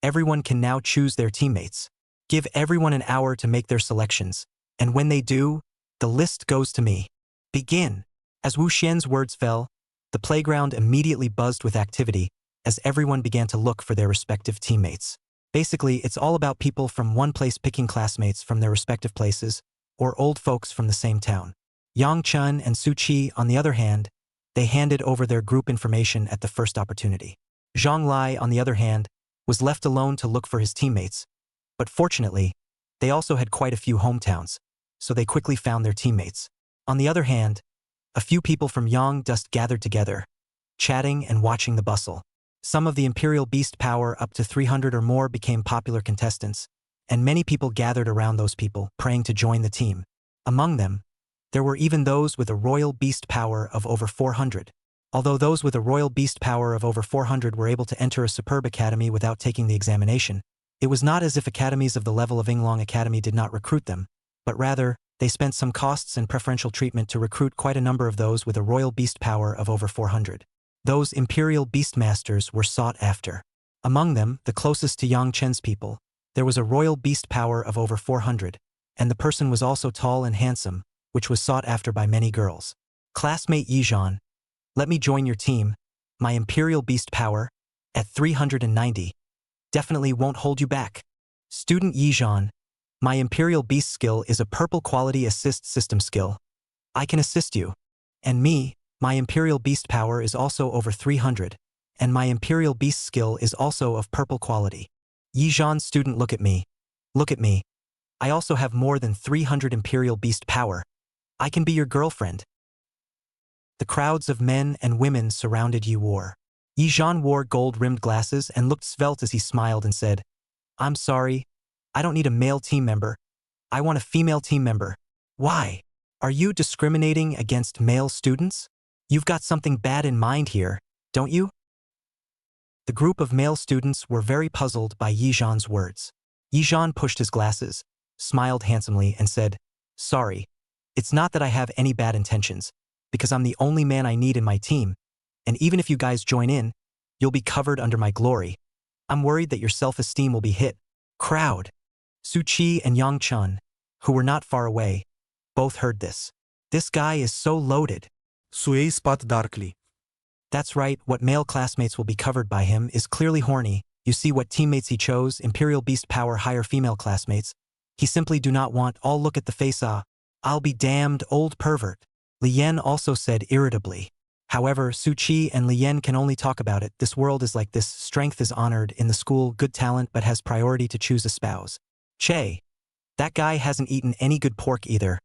everyone can now choose their teammates. Give everyone an hour to make their selections, and when they do, the list goes to me. Begin." As Wu Xian's words fell, the playground immediately buzzed with activity as everyone began to look for their respective teammates. Basically, it's all about people from one place picking classmates from their respective places, or old folks from the same town. Yang Chun and Su Qi, on the other hand, they handed over their group information at the first opportunity. Zhang Lai, on the other hand, was left alone to look for his teammates, but fortunately, they also had quite a few hometowns, so they quickly found their teammates. On the other hand, a few people from Yang Dust gathered together, chatting and watching the bustle. Some of the Imperial Beast power up to 300 or more became popular contestants, and many people gathered around those people, praying to join the team. Among them, there were even those with a Royal Beast power of over 400. Although those with a Royal Beast power of over 400 were able to enter a superb academy without taking the examination, it was not as if academies of the level of Yinglong Academy did not recruit them, but rather, they spent some costs and preferential treatment to recruit quite a number of those with a Royal Beast power of over 400. Those Imperial Beastmasters were sought after. Among them, the closest to Yang Chen's people, there was a Royal Beast power of over 400, and the person was also tall and handsome, which was sought after by many girls. "Classmate Yizhan, let me join your team. My Imperial Beast power, at 390, definitely won't hold you back. Student Yizhan, my Imperial Beast skill is a purple quality assist system skill. I can assist you. And me, my Imperial Beast power is also over 300, and my Imperial Beast skill is also of purple quality. Yizhan student, look at me. Look at me. I also have more than 300 Imperial Beast power. I can be your girlfriend." The crowds of men and women surrounded Yi War. Yizhan wore gold-rimmed glasses and looked svelte as he smiled and said, "I'm sorry, I don't need a male team member. I want a female team member." "Why? Are you discriminating against male students? You've got something bad in mind here, don't you?" The group of male students were very puzzled by Yizhan's words. Yizhan pushed his glasses, smiled handsomely, and said, "Sorry, it's not that I have any bad intentions, because I'm the only man I need in my team, and even if you guys join in, you'll be covered under my glory. I'm worried that your self-esteem will be hit." Crowd. Su Qi and Yang Chun, who were not far away, both heard this. "This guy is so loaded." Sui spot darkly. "That's right, what male classmates will be covered by him is clearly horny. You see what teammates he chose, Imperial Beast power higher female classmates. He simply do not want, all look at the face I'll be damned, old pervert." Li Yan also said irritably. However, Su Qi and Li Yan can only talk about it. This world is like this, strength is honored in the school, good talent but has priority to choose a spouse. Che, that guy hasn't eaten any good pork either.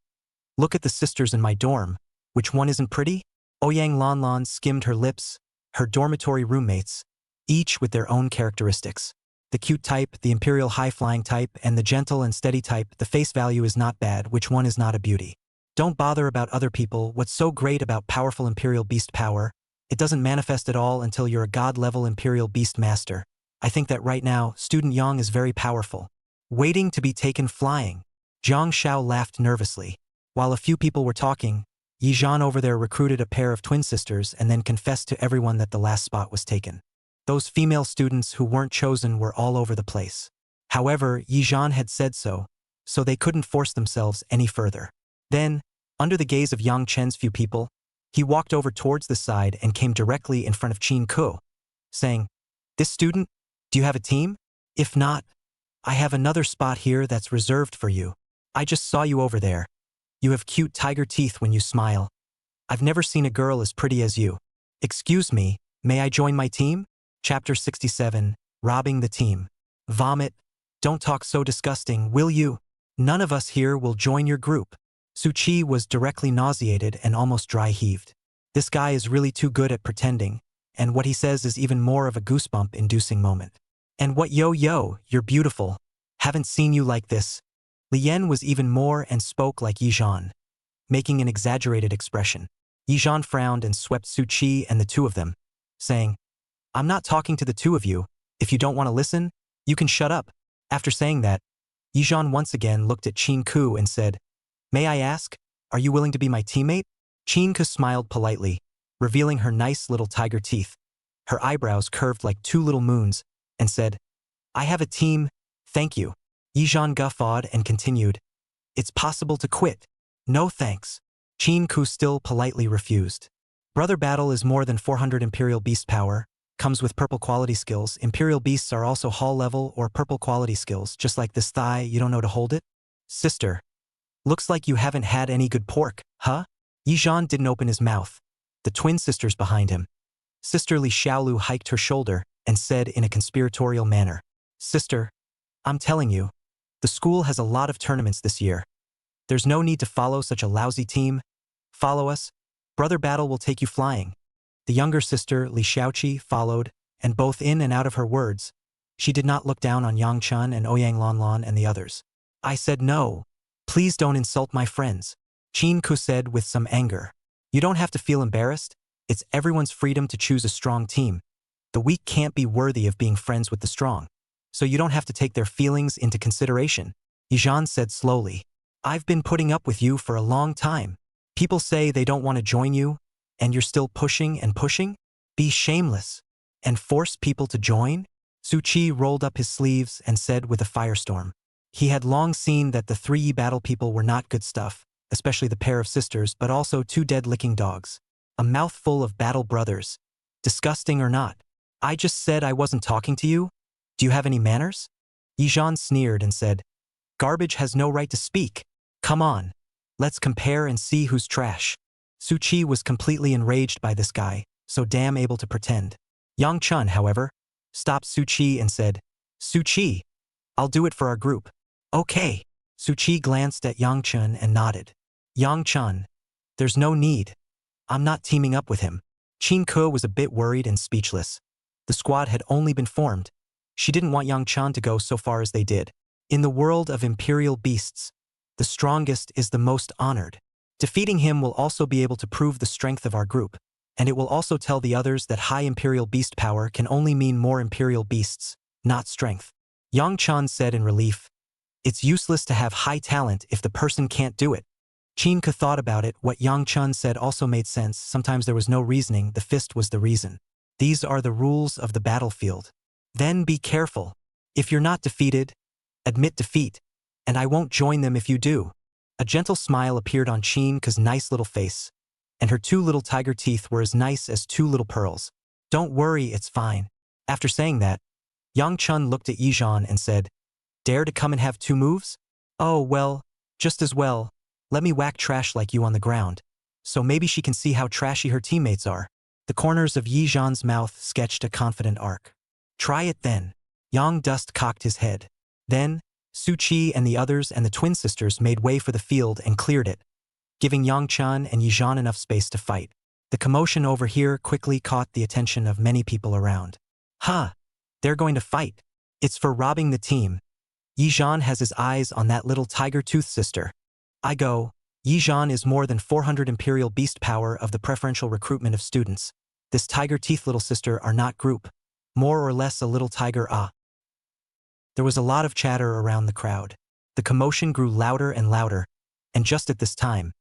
Look at the sisters in my dorm. Which one isn't pretty? Ouyang Lanlan skimmed her lips, her dormitory roommates, each with their own characteristics. The cute type, the Imperial high-flying type, and the gentle and steady type, the face value is not bad, which one is not a beauty? Don't bother about other people. What's so great about powerful Imperial Beast power? It doesn't manifest at all until you're a god-level Imperial Beast master. I think that right now, student Yang is very powerful. Waiting to be taken flying. Zhang Xiao laughed nervously. While a few people were talking, Yizhan over there recruited a pair of twin sisters and then confessed to everyone that the last spot was taken. Those female students who weren't chosen were all over the place. However, Yizhan had said so they couldn't force themselves any further. Then, under the gaze of Yang Chen's few people, he walked over towards the side and came directly in front of Qin Ku, saying, "This student, do you have a team? If not, I have another spot here that's reserved for you. I just saw you over there. You have cute tiger teeth when you smile. I've never seen a girl as pretty as you. Excuse me, may I join my team?" Chapter 67, Robbing the Team. Vomit. Don't talk so disgusting, will you? None of us here will join your group. Su Qi was directly nauseated and almost dry-heaved. This guy is really too good at pretending. and what he says is even more of a goosebump-inducing moment. And what yo, you're beautiful. Haven't seen you like this. Lian was even more and spoke like Yizhan, making an exaggerated expression. Yizhan frowned and swept Su Qi and the two of them, saying, I'm not talking to the two of you. If you don't want to listen, you can shut up. After saying that, Yizhan once again looked at Qin Ku and said, May I ask, are you willing to be my teammate? Qin Ku smiled politely, revealing her nice little tiger teeth. Her eyebrows curved like two little moons, and said, I have a team, thank you. Yizhan guffawed and continued, It's possible to quit. No thanks. Qin Ku still politely refused. Brother Battle is more than 400 Imperial Beast power, comes with purple quality skills. Imperial Beasts are also Hall level or purple quality skills, just like this thigh, you don't know to hold it? Sister. Looks like you haven't had any good pork, huh? Yizhan didn't open his mouth. The twin sisters behind him. Sister Li Xiaolu hiked her shoulder and said in a conspiratorial manner, Sister, I'm telling you, the school has a lot of tournaments this year. There's no need to follow such a lousy team. Follow us. Brother Battle will take you flying. The younger sister, Li Xiaoqi, followed, and both in and out of her words, she did not look down on Yang Chun and Ouyang Lanlan and the others. I said no. Please don't insult my friends. Qin Ku said with some anger. You don't have to feel embarrassed. It's everyone's freedom to choose a strong team. The weak can't be worthy of being friends with the strong. So you don't have to take their feelings into consideration. Yizhan said slowly. I've been putting up with you for a long time. People say they don't want to join you, and you're still pushing and pushing? Be shameless. And force people to join? Su Qi rolled up his sleeves and said with a firestorm. He had long seen that the 3 battle people were not good stuff, especially the pair of sisters, but also 2 dead-licking dogs. A mouthful of battle brothers. Disgusting or not. I just said I wasn't talking to you? Do you have any manners? Yizhan sneered and said, Garbage has no right to speak. Come on. Let's compare and see who's trash. Su Qi was completely enraged by this guy, so damn able to pretend. Yang Chun, however, stopped Su Qi and said, Su Qi, I'll do it for our group. Okay. Su Qi glanced at Yang Chun and nodded. Yang Chun, there's no need. I'm not teaming up with him. Qin Ku was a bit worried and speechless. The squad had only been formed. She didn't want Yang Chun to go so far as they did. In the world of Imperial Beasts, the strongest is the most honored. Defeating him will also be able to prove the strength of our group, and it will also tell the others that high Imperial Beast power can only mean more Imperial Beasts, not strength. Yang Chun said in relief, It's useless to have high talent if the person can't do it. Qin Ku thought about it. What Yang Chun said also made sense. Sometimes there was no reasoning, the fist was the reason. These are the rules of the battlefield. Then be careful. If you're not defeated, admit defeat, and I won't join them if you do. A gentle smile appeared on Qin Ku's nice little face, and her 2 little tiger teeth were as nice as 2 little pearls. Don't worry, it's fine. After saying that, Yang Chun looked at Yizhan and said, Dare to come and have 2 moves? Oh, well, just as well. Let me whack trash like you on the ground, so maybe she can see how trashy her teammates are. The corners of Yizhan's mouth sketched a confident arc. Try it then. Yang Dust cocked his head. Then, Su Qi and the others and the twin sisters made way for the field and cleared it, giving Yang Chun and Yizhan enough space to fight. The commotion over here quickly caught the attention of many people around. Huh, they're going to fight. It's for robbing the team. Yizhan has his eyes on that little tiger tooth sister. I go, Yizhan is more than 400 Imperial Beast power of the preferential recruitment of students. This tiger teeth little sister are not group. More or less a little tiger There was a lot of chatter around the crowd. The commotion grew louder and louder, and just at this time,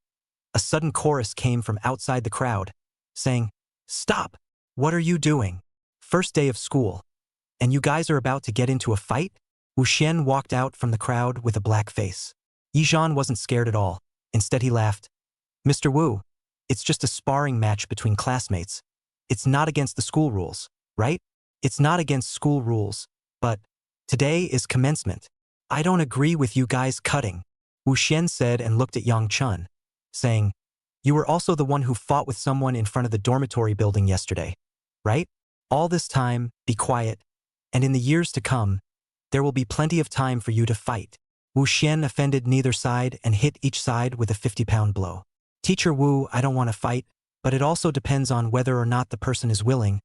a sudden chorus came from outside the crowd, saying, Stop! What are you doing? First day of school. And you guys are about to get into a fight? Wu Xian walked out from the crowd with a black face. Yizhan wasn't scared at all. Instead he laughed. Mr. Wu, it's just a sparring match between classmates. It's not against the school rules, right? It's not against school rules, but today is commencement. I don't agree with you guys cutting, Wu Xian said and looked at Yang Chun, saying, You were also the one who fought with someone in front of the dormitory building yesterday, right? All this time, be quiet, and in the years to come, there will be plenty of time for you to fight. Wu Xian offended neither side and hit each side with a 50-pound blow. Teacher Wu, I don't want to fight, but it also depends on whether or not the person is willing.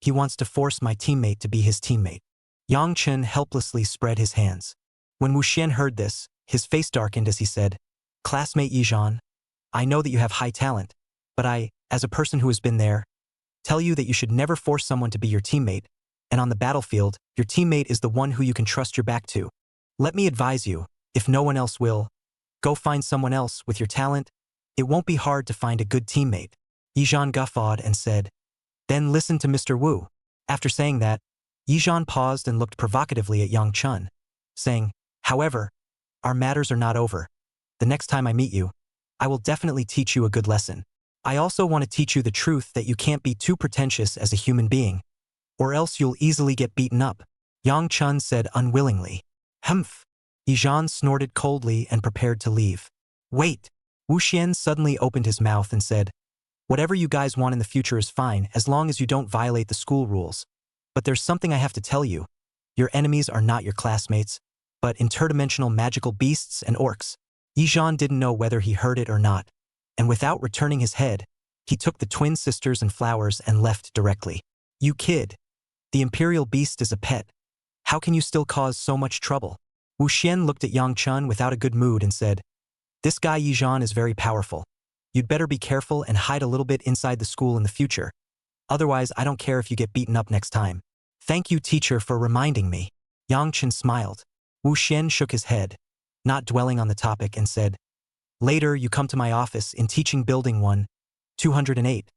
He wants to force my teammate to be his teammate. Yang Chen helplessly spread his hands. When Wu Xian heard this, his face darkened as he said, "Classmate Yizhan, I know that you have high talent, but I, as a person who has been there, tell you that you should never force someone to be your teammate, and on the battlefield, your teammate is the one who you can trust your back to. Let me advise you, if no one else will, go find someone else with your talent. It won't be hard to find a good teammate." Yizhan guffawed and said, "Then listen to Mr. Wu." After saying that, Yizhan paused and looked provocatively at Yang Chen, saying, "However, our matters are not over. The next time I meet you, I will definitely teach you a good lesson. I also want to teach you the truth that you can't be too pretentious as a human being, or else you'll easily get beaten up." Yang Chen said unwillingly. "Humph." Yizhan snorted coldly and prepared to leave. "Wait." Wu Xian suddenly opened his mouth and said, "Whatever you guys want in the future is fine as long as you don't violate the school rules. But there's something I have to tell you. Your enemies are not your classmates, but interdimensional magical beasts and orcs." Yizhan didn't know whether he heard it or not, and without returning his head, he took the twin sisters and flowers and left directly. "You kid. The imperial beast is a pet. How can you still cause so much trouble?" Wu Xian looked at Yang Chen without a good mood and said, "This guy Yizhan is very powerful. You'd better be careful and hide a little bit inside the school in the future. Otherwise, I don't care if you get beaten up next time." "Thank you, teacher, for reminding me." Yang Chen smiled. Wu Xian shook his head, not dwelling on the topic, and said, "Later, you come to my office in Teaching Building 1, 208.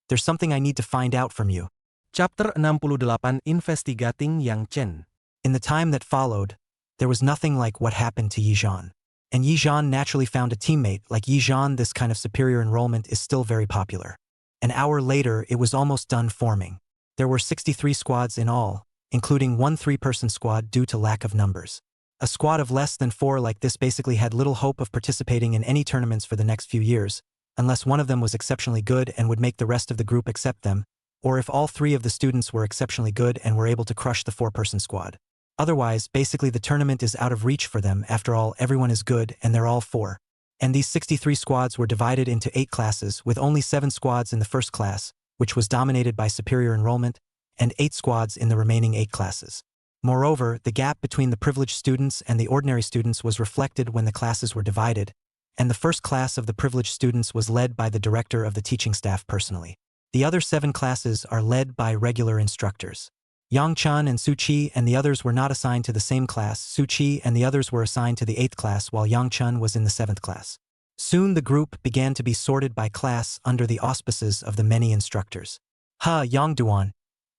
There's something I need to find out from you." Chapter 68 Investigating Yang Chen. In the time that followed, there was nothing like what happened to Yizhan. And Yizhan naturally found a teammate. Like Yizhan, this kind of superior enrollment is still very popular. An hour later, it was almost done forming. There were 63 squads in all, including one 3-person squad due to lack of numbers. A squad of less than 4 like this basically had little hope of participating in any tournaments for the next few years, unless one of them was exceptionally good and would make the rest of the group accept them, or if all 3 of the students were exceptionally good and were able to crush the 4-person squad. Otherwise, basically the tournament is out of reach for them. After all, everyone is good and they're all 4. And these 63 squads were divided into 8 classes, with only 7 squads in the first class, which was dominated by superior enrollment, and 8 squads in the remaining 8 classes. Moreover, the gap between the privileged students and the ordinary students was reflected when the classes were divided, and the first class of the privileged students was led by the director of the teaching staff personally. The other 7 classes are led by regular instructors. Yang Chen and Su Qi and the others were not assigned to the same class. Su Qi and the others were assigned to the 8th class while Yang Chen was in the 7th class. Soon the group began to be sorted by class under the auspices of the many instructors. Yang Duan.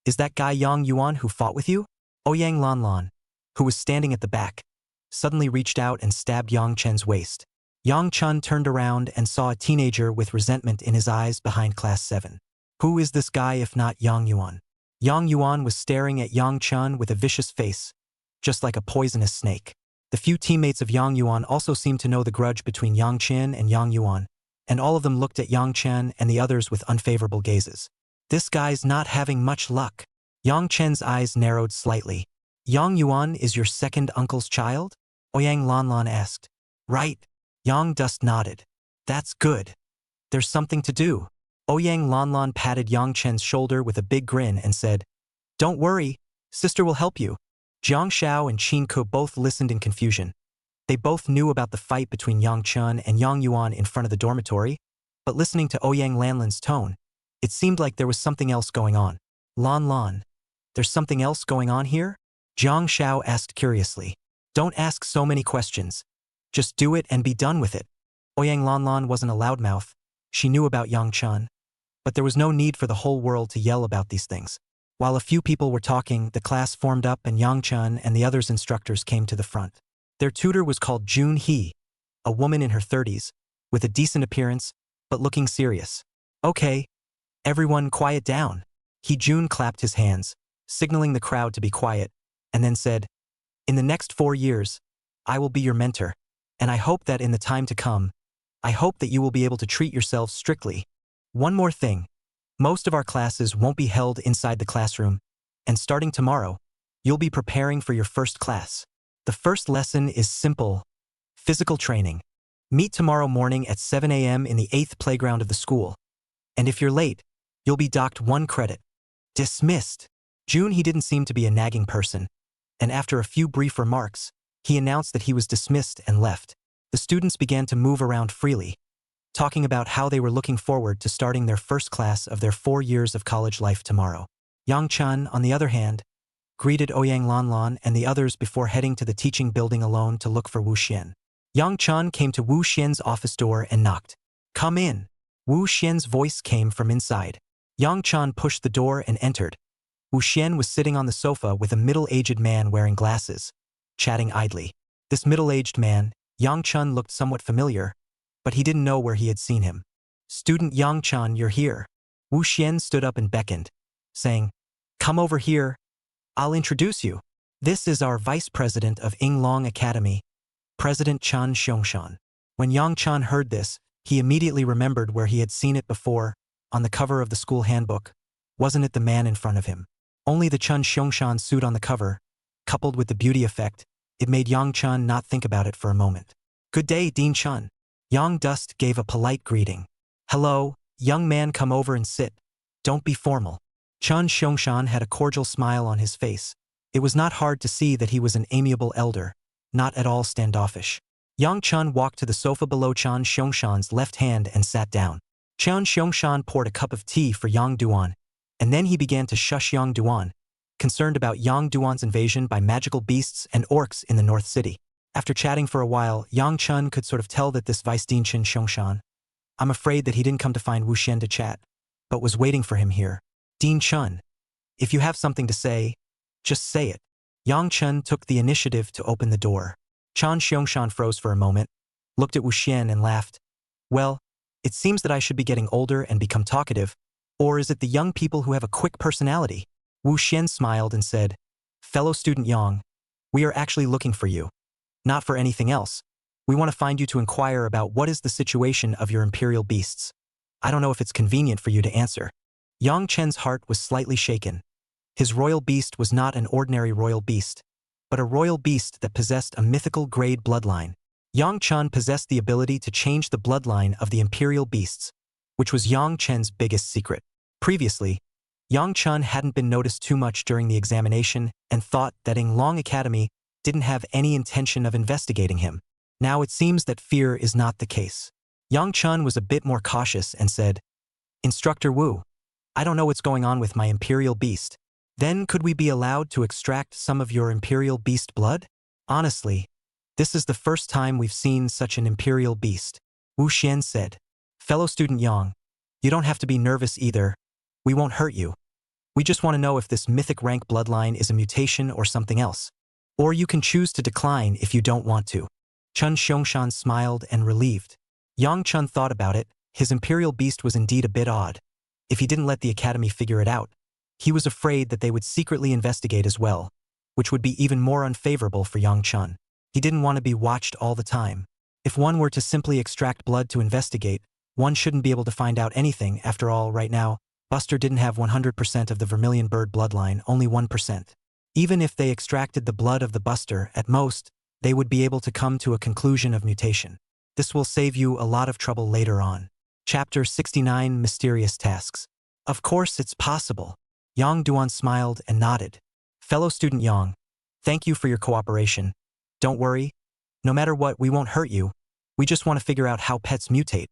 Is that guy Yang Yuan who fought with you?" Ouyang Lanlan, who was standing at the back, suddenly reached out and stabbed Yang Chen's waist. Yang Chen turned around and saw a teenager with resentment in his eyes behind class 7. Who is this guy if not Yang Yuan? Yang Yuan was staring at Yang Chen with a vicious face, just like a poisonous snake. The few teammates of Yang Yuan also seemed to know the grudge between Yang Chen and Yang Yuan, and all of them looked at Yang Chen and the others with unfavorable gazes. "This guy's not having much luck." Yang Chen's eyes narrowed slightly. "Yang Yuan is your second uncle's child?" Ouyang Lanlan asked. "Right." Yang Dust nodded. "That's good. There's something to do." Ouyang Lanlan patted Yang Chen's shoulder with a big grin and said, "Don't worry, sister will help you." Jiang Xiao and Qin Ke both listened in confusion. They both knew about the fight between Yang Chen and Yang Yuan in front of the dormitory, but listening to Ouyang Lanlan's tone, it seemed like there was something else going on. Lan, there's something else going on here?" Jiang Xiao asked curiously. "Don't ask so many questions. Just do it and be done with it." Ouyang Lanlan wasn't a loudmouth. She knew about Yang Chen. But there was no need for the whole world to yell about these things. While a few people were talking, the class formed up and Yang Chen and the others' instructors came to the front. Their tutor was called Jun He, a woman in her 30s, with a decent appearance, but looking serious. "Okay, everyone quiet down." Jun clapped his hands, signaling the crowd to be quiet, and then said, "In the next 4 years, I will be your mentor, and I hope that in the time to come, I hope that you will be able to treat yourselves strictly. One more thing, most of our classes won't be held inside the classroom, and starting tomorrow, you'll be preparing for your first class. The first lesson is simple, physical training. Meet tomorrow morning at 7 a.m. in the 8th playground of the school. And if you're late, you'll be docked 1 credit. Dismissed. June he didn't seem to be a nagging person, and after a few brief remarks, he announced that he was dismissed and left. The students began to move around freely, talking about how they were looking forward to starting their first class of their 4 years of college life tomorrow. Yang Chun, on the other hand, greeted Ouyang Lanlan and the others before heading to the teaching building alone to look for Wu Xian. Yang Chun came to Wu Xian's office door and knocked. "Come in." Wu Xian's voice came from inside. Yang Chun pushed the door and entered. Wu Xian was sitting on the sofa with a middle-aged man wearing glasses, chatting idly. This middle-aged man, Yang Chun, looked somewhat familiar, but he didn't know where he had seen him. "Student Yang Chun, you're here." Wu Xian stood up and beckoned, saying, "Come over here. I'll introduce you. This is our vice president of Yinglong Academy, President Chan Xiangshan." When Yang Chun heard this, he immediately remembered where he had seen it before, on the cover of the school handbook. Wasn't it the man in front of him? Only the Chun Xiangshan suit on the cover, coupled with the beauty effect, it made Yang Chun not think about it for a moment. "Good day, Dean Chun." Yang Dust gave a polite greeting. "Hello, young man, come over and sit. Don't be formal." Chun Xiangshan had a cordial smile on his face. It was not hard to see that he was an amiable elder, not at all standoffish. Yang Chun walked to the sofa below Chun Xiangshan's left hand and sat down. Chun Xiangshan poured a cup of tea for Yang Duan, and then he began to shush Yang Duan, concerned about Yang Duan's invasion by magical beasts and orcs in the North City. After chatting for a while, Yang Chun could sort of tell that this Vice Dean Chin Xiangshan, I'm afraid that he didn't come to find Wu Xian to chat, but was waiting for him here. "Dean Chun, if you have something to say, just say it." Yang Chun took the initiative to open the door. Chan Xiangshan froze for a moment, looked at Wu Xian and laughed. "Well, it seems that I should be getting older and become talkative, or is it the young people who have a quick personality?" Wu Xian smiled and said, "Fellow student Yang, we are actually looking for you. Not for anything else. We want to find you to inquire about what is the situation of your imperial beasts. I don't know if it's convenient for you to answer." Yang Chen's heart was slightly shaken. His royal beast was not an ordinary royal beast, but a royal beast that possessed a mythical grade bloodline. Yang Chen possessed the ability to change the bloodline of the imperial beasts, which was Yang Chen's biggest secret. Previously, Yang Chen hadn't been noticed too much during the examination and thought that Yinglong Academy didn't have any intention of investigating him. Now it seems that fear is not the case. Yang Chen was a bit more cautious and said, "Instructor Wu, I don't know what's going on with my imperial beast. Then could we be allowed to extract some of your imperial beast blood? Honestly, this is the first time we've seen such an imperial beast." Wu Xian said, "Fellow student Yang, you don't have to be nervous either. We won't hurt you. We just want to know if this mythic rank bloodline is a mutation or something else. Or you can choose to decline if you don't want to." Chun Xiangshan smiled and relieved. Yang Chun thought about it. His imperial beast was indeed a bit odd. If he didn't let the academy figure it out, he was afraid that they would secretly investigate as well, which would be even more unfavorable for Yang Chun. He didn't want to be watched all the time. If one were to simply extract blood to investigate, one shouldn't be able to find out anything. After all, right now, Buster didn't have 100% of the Vermilion Bird bloodline, only 1%. Even if they extracted the blood of the Buster, at most, they would be able to come to a conclusion of mutation. This will save you a lot of trouble later on. Chapter 69, Mysterious Tasks. Of course it's possible. Yang Duan smiled and nodded. "Fellow student Yang, thank you for your cooperation. Don't worry. No matter what, we won't hurt you. We just want to figure out how pets mutate.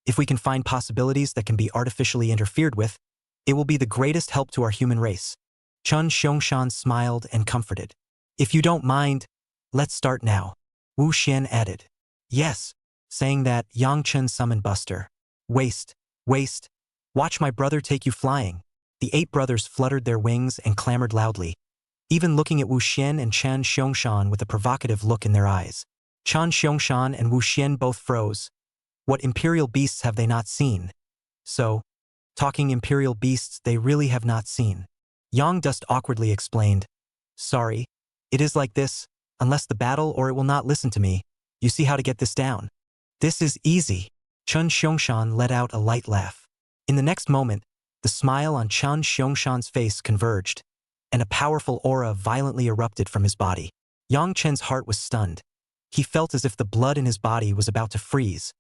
If we can find possibilities that can be artificially interfered with, it will be the greatest help to our human race." Chun Xiangshan smiled and comforted. "If you don't mind, let's start now." Wu Xian added. "Yes." Saying that, Yang Chen summoned Buster. Waste. Watch my brother take you flying." The 8 brothers fluttered their wings and clamored loudly, even looking at Wu Xian and Chan Xiangshan with a provocative look in their eyes. Chan Xiangshan and Wu Xian both froze. What imperial beasts have they not seen? So, talking imperial beasts they really have not seen. Yang Dust awkwardly explained, "Sorry, it is like this, unless the battle or it will not listen to me. You see how to get this down." "This is easy." Chun Xiangshan let out a light laugh. In the next moment, the smile on Chun Xiangshan's face converged, and a powerful aura violently erupted from his body. Yang Chen's heart was stunned. He felt as if the blood in his body was about to freeze.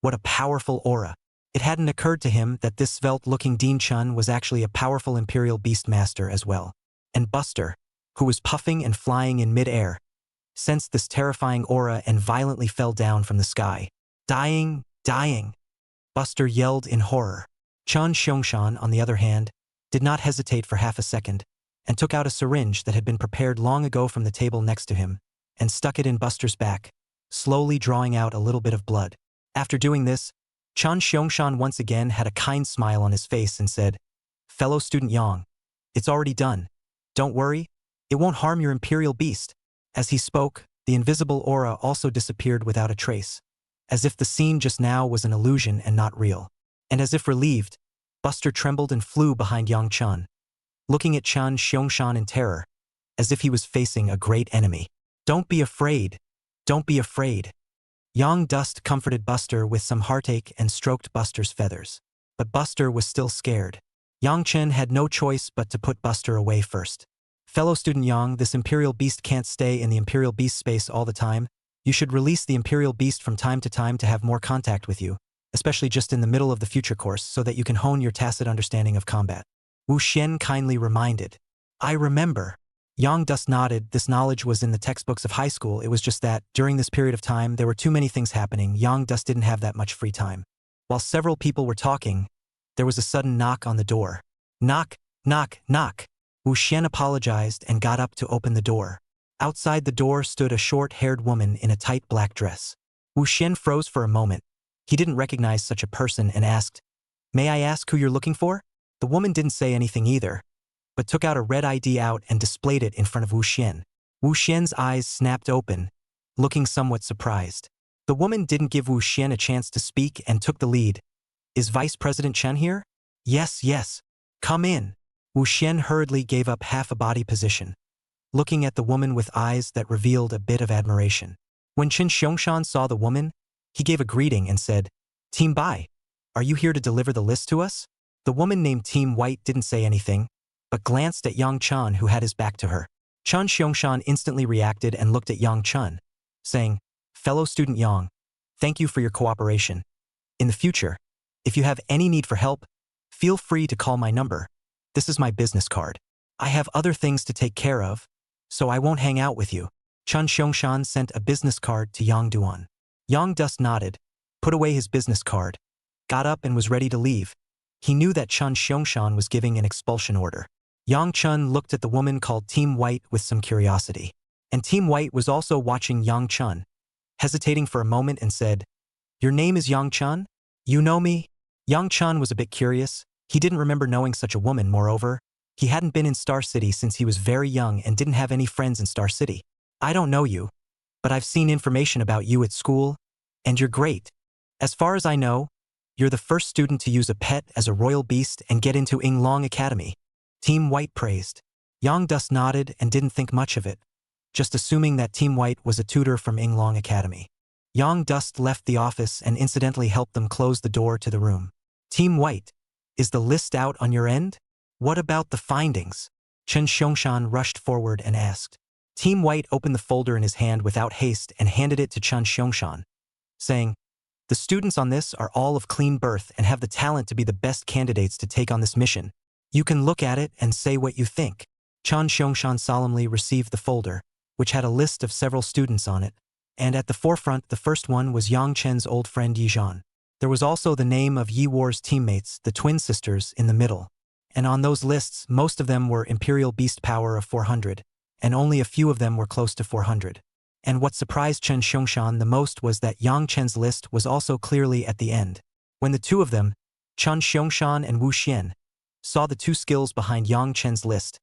What a powerful aura. It hadn't occurred to him that this svelte-looking Dean Chun was actually a powerful Imperial Beast Master as well. And Buster, who was puffing and flying in mid-air, sensed this terrifying aura and violently fell down from the sky. Dying, dying, Buster yelled in horror. Chun Xiongxan, on the other hand, did not hesitate for half a second, and took out a syringe that had been prepared long ago from the table next to him, and stuck it in Buster's back, slowly drawing out a little bit of blood. After doing this, Chun Xiongxan once again had a kind smile on his face and said, "Fellow student Yang, it's already done. Don't worry, it won't harm your Imperial Beast." As he spoke, the invisible aura also disappeared without a trace, as if the scene just now was an illusion and not real. And as if relieved, Buster trembled and flew behind Yang Chun, looking at Chun Xiongxan in terror, as if he was facing a great enemy. "Don't be afraid. Don't be afraid." Yang Dust comforted Buster with some heartache and stroked Buster's feathers. But Buster was still scared. Yang Chen had no choice but to put Buster away first. "Fellow student Yang, this Imperial Beast can't stay in the Imperial Beast space all the time. You should release the Imperial Beast from time to time to have more contact with you, especially just in the middle of the future course so that you can hone your tacit understanding of combat," Wu Xian kindly reminded. "I remember." Yang Dust nodded. This knowledge was in the textbooks of high school. It was just that, during this period of time, there were too many things happening. Yang Dust didn't have that much free time. While several people were talking, there was a sudden knock on the door. "Knock, knock, knock." Wu Xian apologized and got up to open the door. Outside the door stood a short-haired woman in a tight black dress. Wu Xian froze for a moment. He didn't recognize such a person and asked, "May I ask who you're looking for?" The woman didn't say anything either, but took out a red ID out and displayed it in front of Wu Xian. Wu Xian's eyes snapped open, looking somewhat surprised. The woman didn't give Wu Xian a chance to speak and took the lead. "Is Vice President Chen here?" "Yes, yes. Come in." Wu Xian hurriedly gave up half a body position, looking at the woman with eyes that revealed a bit of admiration. When Chun Xiongxan saw the woman, he gave a greeting and said, "Team Bai, are you here to deliver the list to us?" The woman named Team White didn't say anything, but glanced at Yang Chun, who had his back to her. Chun Xiongxan instantly reacted and looked at Yang Chun, saying, "Fellow student Yang, thank you for your cooperation. In the future, if you have any need for help, feel free to call my number. This is my business card. I have other things to take care of, so I won't hang out with you." Chun Xiongxan sent a business card to Yang Duan. Yang Dust nodded, put away his business card, got up and was ready to leave. He knew that Chun Xiongxan was giving an expulsion order. Yang Chun looked at the woman called Team White with some curiosity. And Team White was also watching Yang Chun, hesitating for a moment and said, "Your name is Yang Chun? You know me?" Yang Chun was a bit curious. He didn't remember knowing such a woman. Moreover, he hadn't been in Star City since he was very young and didn't have any friends in Star City. "I don't know you, but I've seen information about you at school, and you're great. As far as I know, you're the first student to use a pet as a royal beast and get into Yinglong Academy," Team White praised. Yang Dust nodded and didn't think much of it, just assuming that Team White was a tutor from Yinglong Academy. Yang Dust left the office and incidentally helped them close the door to the room. "Team White, is the list out on your end? What about the findings?" Chun Xiongxan rushed forward and asked. Team White opened the folder in his hand without haste and handed it to Chun Xiongxan, saying, "The students on this are all of clean birth and have the talent to be the best candidates to take on this mission. You can look at it and say what you think." Chun Xiongxan solemnly received the folder, which had a list of several students on it, and at the forefront the first one was Yang Chen's old friend Yi Zhan. There was also the name of Yi War's teammates, the twin sisters, in the middle. And on those lists, most of them were Imperial Beast power of 400, and only a few of them were close to 400. And what surprised Chun Xiongxan the most was that Yang Chen's list was also clearly at the end. When the two of them, Chun Xiongxan and Wu Xian, saw the two skills behind Yang Chen's list,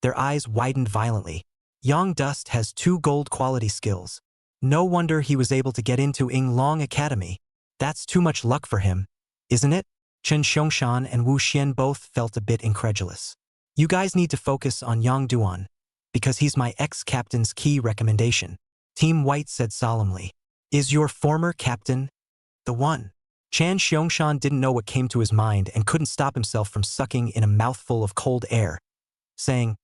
their eyes widened violently. Yang Dust has 2 gold quality skills. No wonder he was able to get into Yinglong Academy. That's too much luck for him, isn't it? Chun Xiongxan and Wu Xian both felt a bit incredulous. "You guys need to focus on Yang Duan, because he's my ex-captain's key recommendation," Team White said solemnly. "Is your former captain the one?" Chan Xiongxan didn't know what came to his mind and couldn't stop himself from sucking in a mouthful of cold air, saying,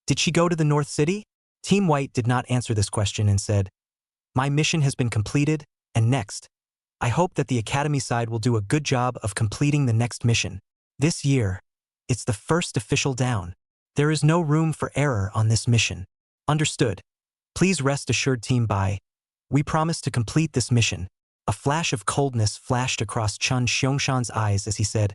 "Did she go to the North City?" Team White did not answer this question and said, "My mission has been completed, and next, I hope that the Academy side will do a good job of completing the next mission. This year, it's the first official down. There is no room for error on this mission. Understood. Please rest assured, Team Bai. We promise to complete this mission. A flash of coldness flashed across Chun Xiangshan's eyes as he said,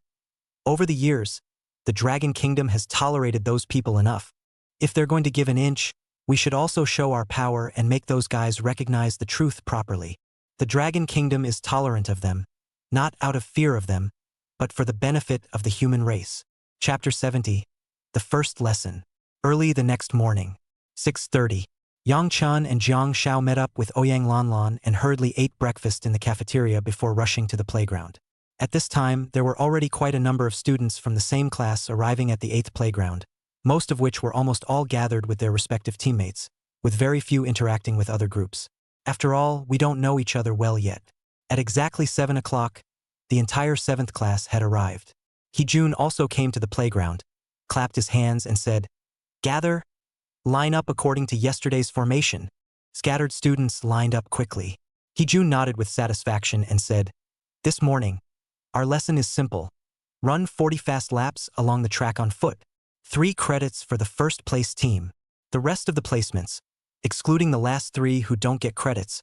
over the years, the Dragon Kingdom has tolerated those people enough. If they're going to give an inch, we should also show our power and make those guys recognize the truth properly. The Dragon Kingdom is tolerant of them, not out of fear of them, but for the benefit of the human race. Chapter 70. The First Lesson. Early the next morning, 6:30, Yang Chun and Jiang Xiao met up with Ouyang Lanlan and hurriedly ate breakfast in the cafeteria before rushing to the playground. At this time, there were already quite a number of students from the same class arriving at the 8th playground, most of which were almost all gathered with their respective teammates, with very few interacting with other groups. After all, we don't know each other well yet. At exactly 7 o'clock, the entire 7th class had arrived. Heejun also came to the playground, clapped his hands and said, gather, line up according to yesterday's formation. Scattered students lined up quickly. Heejun nodded with satisfaction and said, this morning, our lesson is simple. Run 40 fast laps along the track on foot. 3 credits for the first place team. The rest of the placements, excluding the last 3 who don't get credits,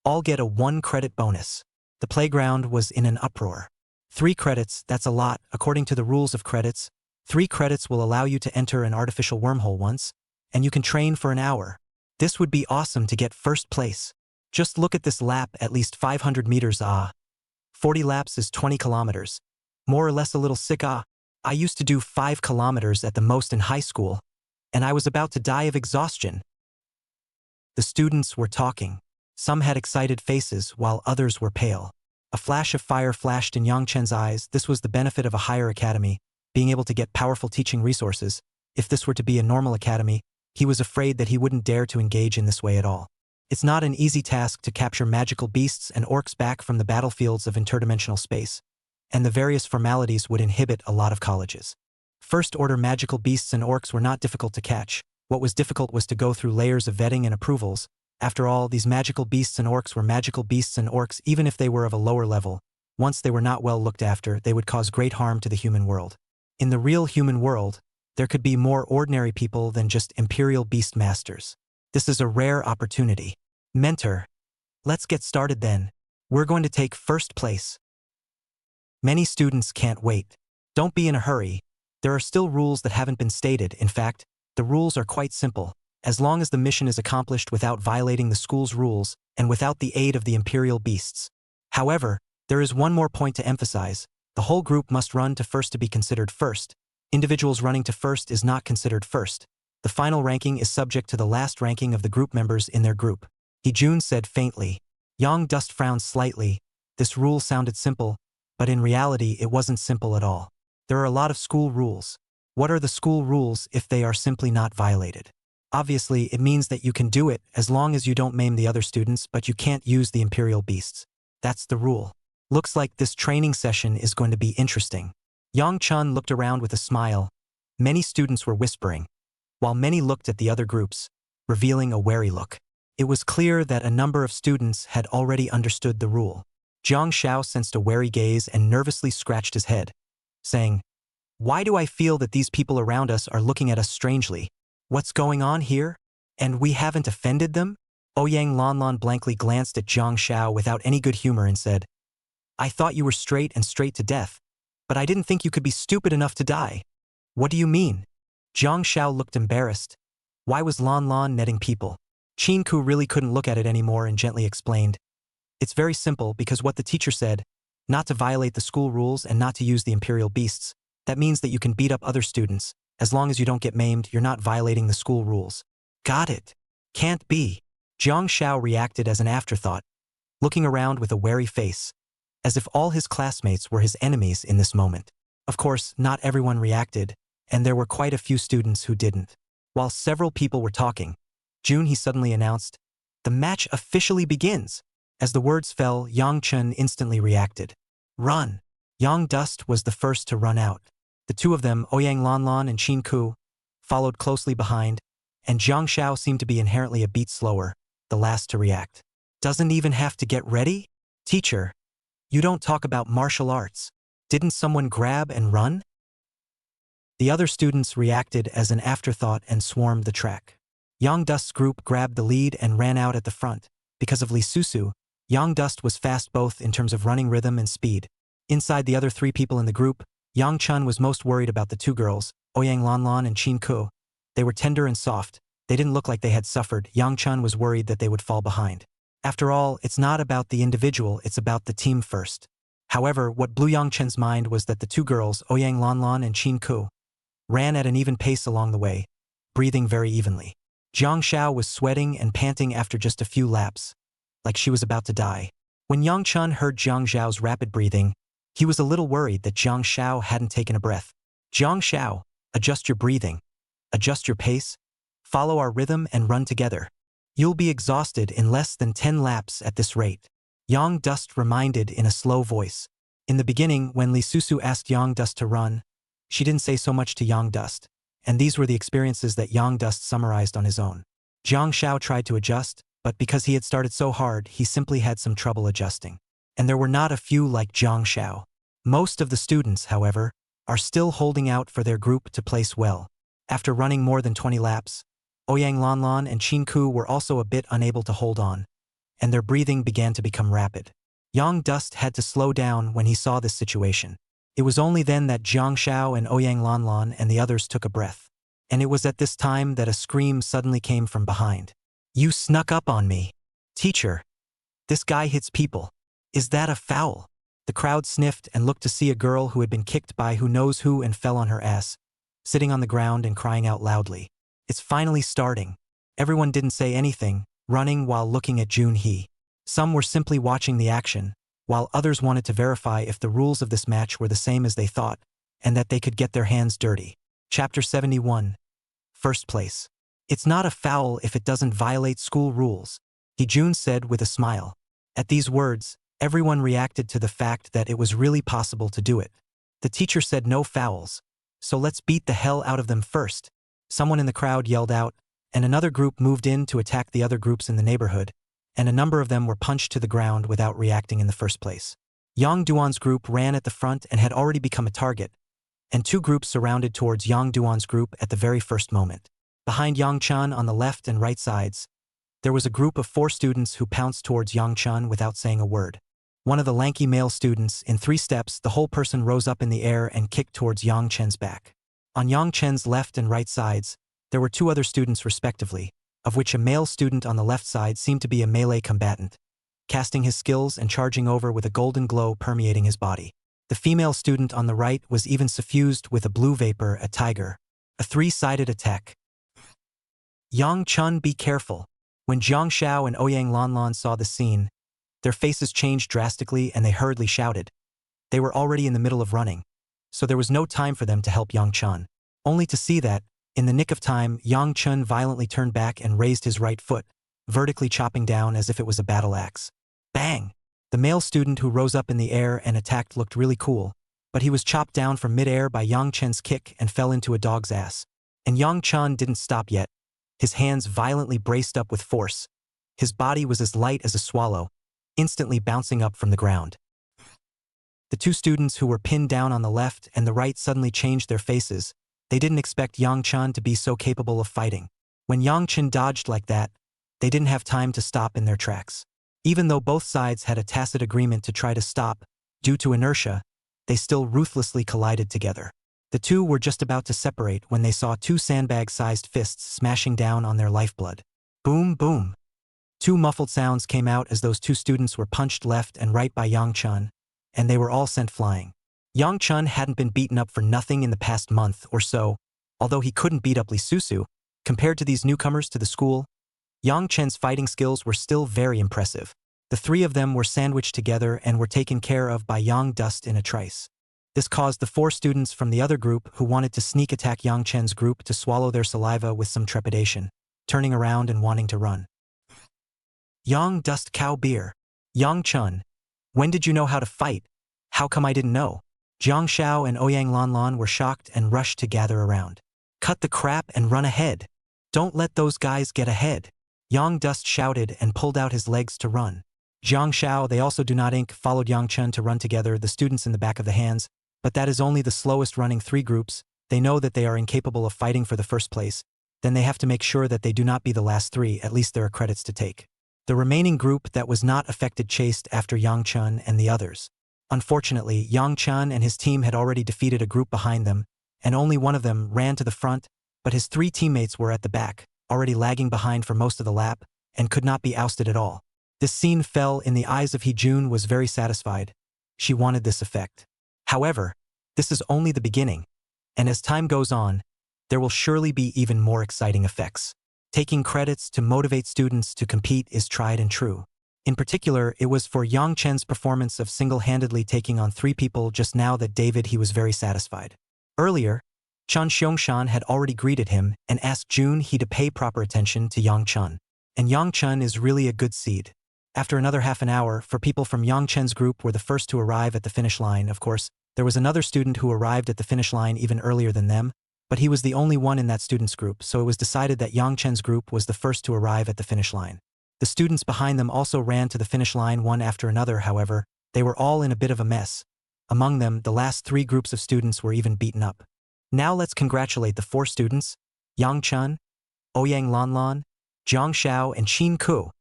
all get a 1 credit bonus. The playground was in an uproar. 3 credits, that's a lot, according to the rules of credits. 3 credits will allow you to enter an artificial wormhole once, and you can train for an hour. This would be awesome to get first place. Just look at this lap, at least 500 meters 40 laps is 20 kilometers. More or less a little sick I used to do 5 kilometers at the most in high school, and I was about to die of exhaustion. The students were talking. Some had excited faces while others were pale. A flash of fire flashed in Yang Chen's eyes. This was the benefit of a higher academy, being able to get powerful teaching resources. If this were to be a normal academy, he was afraid that he wouldn't dare to engage in this way at all. It's not an easy task to capture magical beasts and orcs back from the battlefields of interdimensional space, and the various formalities would inhibit a lot of colleges. First-order magical beasts and orcs were not difficult to catch. What was difficult was to go through layers of vetting and approvals. After all, these magical beasts and orcs were magical beasts and orcs even if they were of a lower level. Once they were not well looked after, they would cause great harm to the human world. In the real human world, there could be more ordinary people than just imperial beast masters. This is a rare opportunity. Mentor, let's get started then. We're going to take first place. Many students can't wait. Don't be in a hurry. There are still rules that haven't been stated. In fact, the rules are quite simple. As long as the mission is accomplished without violating the school's rules and without the aid of the imperial beasts. However, there is one more point to emphasize. The whole group must run to first to be considered first. Individuals running to first is not considered first. The final ranking is subject to the last ranking of the group members in their group. Heejun said faintly. Yang Dust frowned slightly. This rule sounded simple, but in reality it wasn't simple at all. There are a lot of school rules. What are the school rules if they are simply not violated? Obviously, it means that you can do it as long as you don't maim the other students, but you can't use the imperial beasts. That's the rule. Looks like this training session is going to be interesting. Yang Chun looked around with a smile. Many students were whispering, while many looked at the other groups, revealing a wary look. It was clear that a number of students had already understood the rule. Jiang Xiao sensed a wary gaze and nervously scratched his head, saying, why do I feel that these people around us are looking at us strangely? What's going on here? And we haven't offended them? Ouyang Lanlan blankly glanced at Jiang Xiao without any good humor and said, I thought you were straight to death, but I didn't think you could be stupid enough to die. What do you mean? Jiang Xiao looked embarrassed. Why was Lanlan netting people? Qin Ku really couldn't look at it anymore and gently explained. It's very simple because what the teacher said, not to violate the school rules and not to use the imperial beasts. That means that you can beat up other students. As long as you don't get maimed, you're not violating the school rules. Got it. Can't be. Jiang Xiao reacted as an afterthought, looking around with a wary face, as if all his classmates were his enemies in this moment. Of course, not everyone reacted, and there were quite a few students who didn't. While several people were talking, he suddenly announced, the match officially begins. As the words fell, Yang Chun instantly reacted. Run! Yang Dust was the first to run out. The two of them, Ouyang Lanlan and Qin Ku, followed closely behind, and Jiang Xiao seemed to be inherently a beat slower, the last to react. Doesn't even have to get ready? Teacher, You don't talk about martial arts. Didn't someone grab and run? The other students reacted as an afterthought and swarmed the track. Yang Dust's group grabbed the lead and ran out at the front. Because of Lee Susu, Yang Dust was fast both in terms of running rhythm and speed. Inside the other three people in the group, Yang Chun was most worried about the two girls, Ouyang Lanlan and Chin Ku. They were tender and soft. They didn't look like they had suffered. Yang Chun was worried that they would fall behind. After all, it's not about the individual, it's about the team first. However, what blew Yang Chen's mind was that the two girls, Ouyang Lanlan and Chin Ku, ran at an even pace along the way, breathing very evenly. Jiang Xiao was sweating and panting after just a few laps, like she was about to die. When Yang Chun heard Jiang Xiao's rapid breathing, he was a little worried that Jiang Xiao hadn't taken a breath. Jiang Xiao, adjust your breathing, adjust your pace, follow our rhythm and run together. You'll be exhausted in less than 10 laps at this rate. Yang Dust reminded in a slow voice. In the beginning, when Lee Susu asked Yang Dust to run, she didn't say so much to Yang Dust, and these were the experiences that Yang Dust summarized on his own. Jiang Xiao tried to adjust, but because he had started so hard, he simply had some trouble adjusting. And there were not a few like Jiang Xiao. Most of the students, however, are still holding out for their group to place well. After running more than 20 laps, Ouyang Lanlan and Chin Ku were also a bit unable to hold on, and their breathing began to become rapid. Yang Dust had to slow down when he saw this situation. It was only then that Jiang Xiao and Ouyang Lanlan and the others took a breath. And it was at this time that a scream suddenly came from behind. You snuck up on me. Teacher. This guy hits people. Is that a foul? The crowd sniffed and looked to see a girl who had been kicked by who knows who and fell on her ass, sitting on the ground and crying out loudly. It's finally starting. Everyone didn't say anything, running while looking at Junhee. Some were simply watching the action, while others wanted to verify if the rules of this match were the same as they thought, and that they could get their hands dirty. Chapter 71. First place. It's not a foul if it doesn't violate school rules, Hee-jun said with a smile. At these words, everyone reacted to the fact that it was really possible to do it. The teacher said no fouls, so let's beat the hell out of them first. Someone in the crowd yelled out, and another group moved in to attack the other groups in the neighborhood, and a number of them were punched to the ground without reacting in the first place. Yang Duan's group ran at the front and had already become a target, and two groups surrounded towards Yang Duan's group at the very first moment. Behind Yang Chun on the left and right sides, there was a group of 4 students who pounced towards Yang Chun without saying a word. One of the lanky male students, in 3 steps, the whole person rose up in the air and kicked towards Yang Chen's back. On Yang Chen's left and right sides, there were 2 other students respectively, of which a male student on the left side seemed to be a melee combatant, casting his skills and charging over with a golden glow permeating his body. The female student on the right was even suffused with a blue vapor, a tiger. A 3-sided attack. Yang Chun, be careful. When Jiang Xiao and Ouyang Lanlan saw the scene, their faces changed drastically and they hurriedly shouted. They were already in the middle of running, so there was no time for them to help Yang Chun. Only to see that, in the nick of time, Yang Chun violently turned back and raised his right foot, vertically chopping down as if it was a battle axe. Bang! The male student who rose up in the air and attacked looked really cool, but he was chopped down from mid-air by Yang Chen's kick and fell into a dog's ass. And Yang Chun didn't stop yet. His hands violently braced up with force. His body was as light as a swallow, instantly bouncing up from the ground. The 2 students who were pinned down on the left and the right suddenly changed their faces. They didn't expect Yang Chun to be so capable of fighting. When Yang Chun dodged like that, they didn't have time to stop in their tracks. Even though both sides had a tacit agreement to try to stop, due to inertia, they still ruthlessly collided together. The 2 were just about to separate when they saw 2 sandbag-sized fists smashing down on their lifeblood. Boom, boom. 2 muffled sounds came out as those 2 students were punched left and right by Yang Chun, and they were all sent flying. Yang Chun hadn't been beaten up for nothing in the past month or so, although he couldn't beat up Lee Susu. Compared to these newcomers to the school, Yang Chen's fighting skills were still very impressive. The 3 of them were sandwiched together and were taken care of by Yang Dust in a trice. This caused the 4 students from the other group who wanted to sneak attack Yang Chen's group to swallow their saliva with some trepidation, turning around and wanting to run. Yang Dust cow beer. Yang Chun. When did you know how to fight? How come I didn't know? Jiang Xiao and Ouyang Lanlan were shocked and rushed to gather around. Cut the crap and run ahead. Don't let those guys get ahead. Yang Dust shouted and pulled out his legs to run. Jiang Xiao, they also do not ink, followed Yang Chun to run together, the students in the back of the hands, but that is only the slowest running 3 groups. They know that they are incapable of fighting for the first place, then they have to make sure that they do not be the last 3, at least there are credits to take. The remaining group that was not affected chased after Yang Chun and the others. Unfortunately, Yang Chun and his team had already defeated a group behind them, and only one of them ran to the front, but his 3 teammates were at the back, already lagging behind for most of the lap, and could not be ousted at all. This scene fell in the eyes of Hee-jun was very satisfied. She wanted this effect. However, this is only the beginning, and as time goes on, there will surely be even more exciting effects. Taking credits to motivate students to compete is tried and true. In particular, it was for Yang Chen's performance of single-handedly taking on 3 people just now that he was very satisfied. Earlier, Chan Xiong-shan had already greeted him and asked Jun He to pay proper attention to Yang Chun. And Yang Chun is really a good seed. After another half an hour, for people from Yang Chen's group were the first to arrive at the finish line. Of course, there was another student who arrived at the finish line even earlier than them, but he was the only one in that student's group, so it was decided that Yang Chen's group was the first to arrive at the finish line. The students behind them also ran to the finish line one after another. However, they were all in a bit of a mess. Among them, the last 3 groups of students were even beaten up. Now let's congratulate the 4 students, Yang Chun, Ouyang Lanlan, Jiang Xiao and Qin Ku,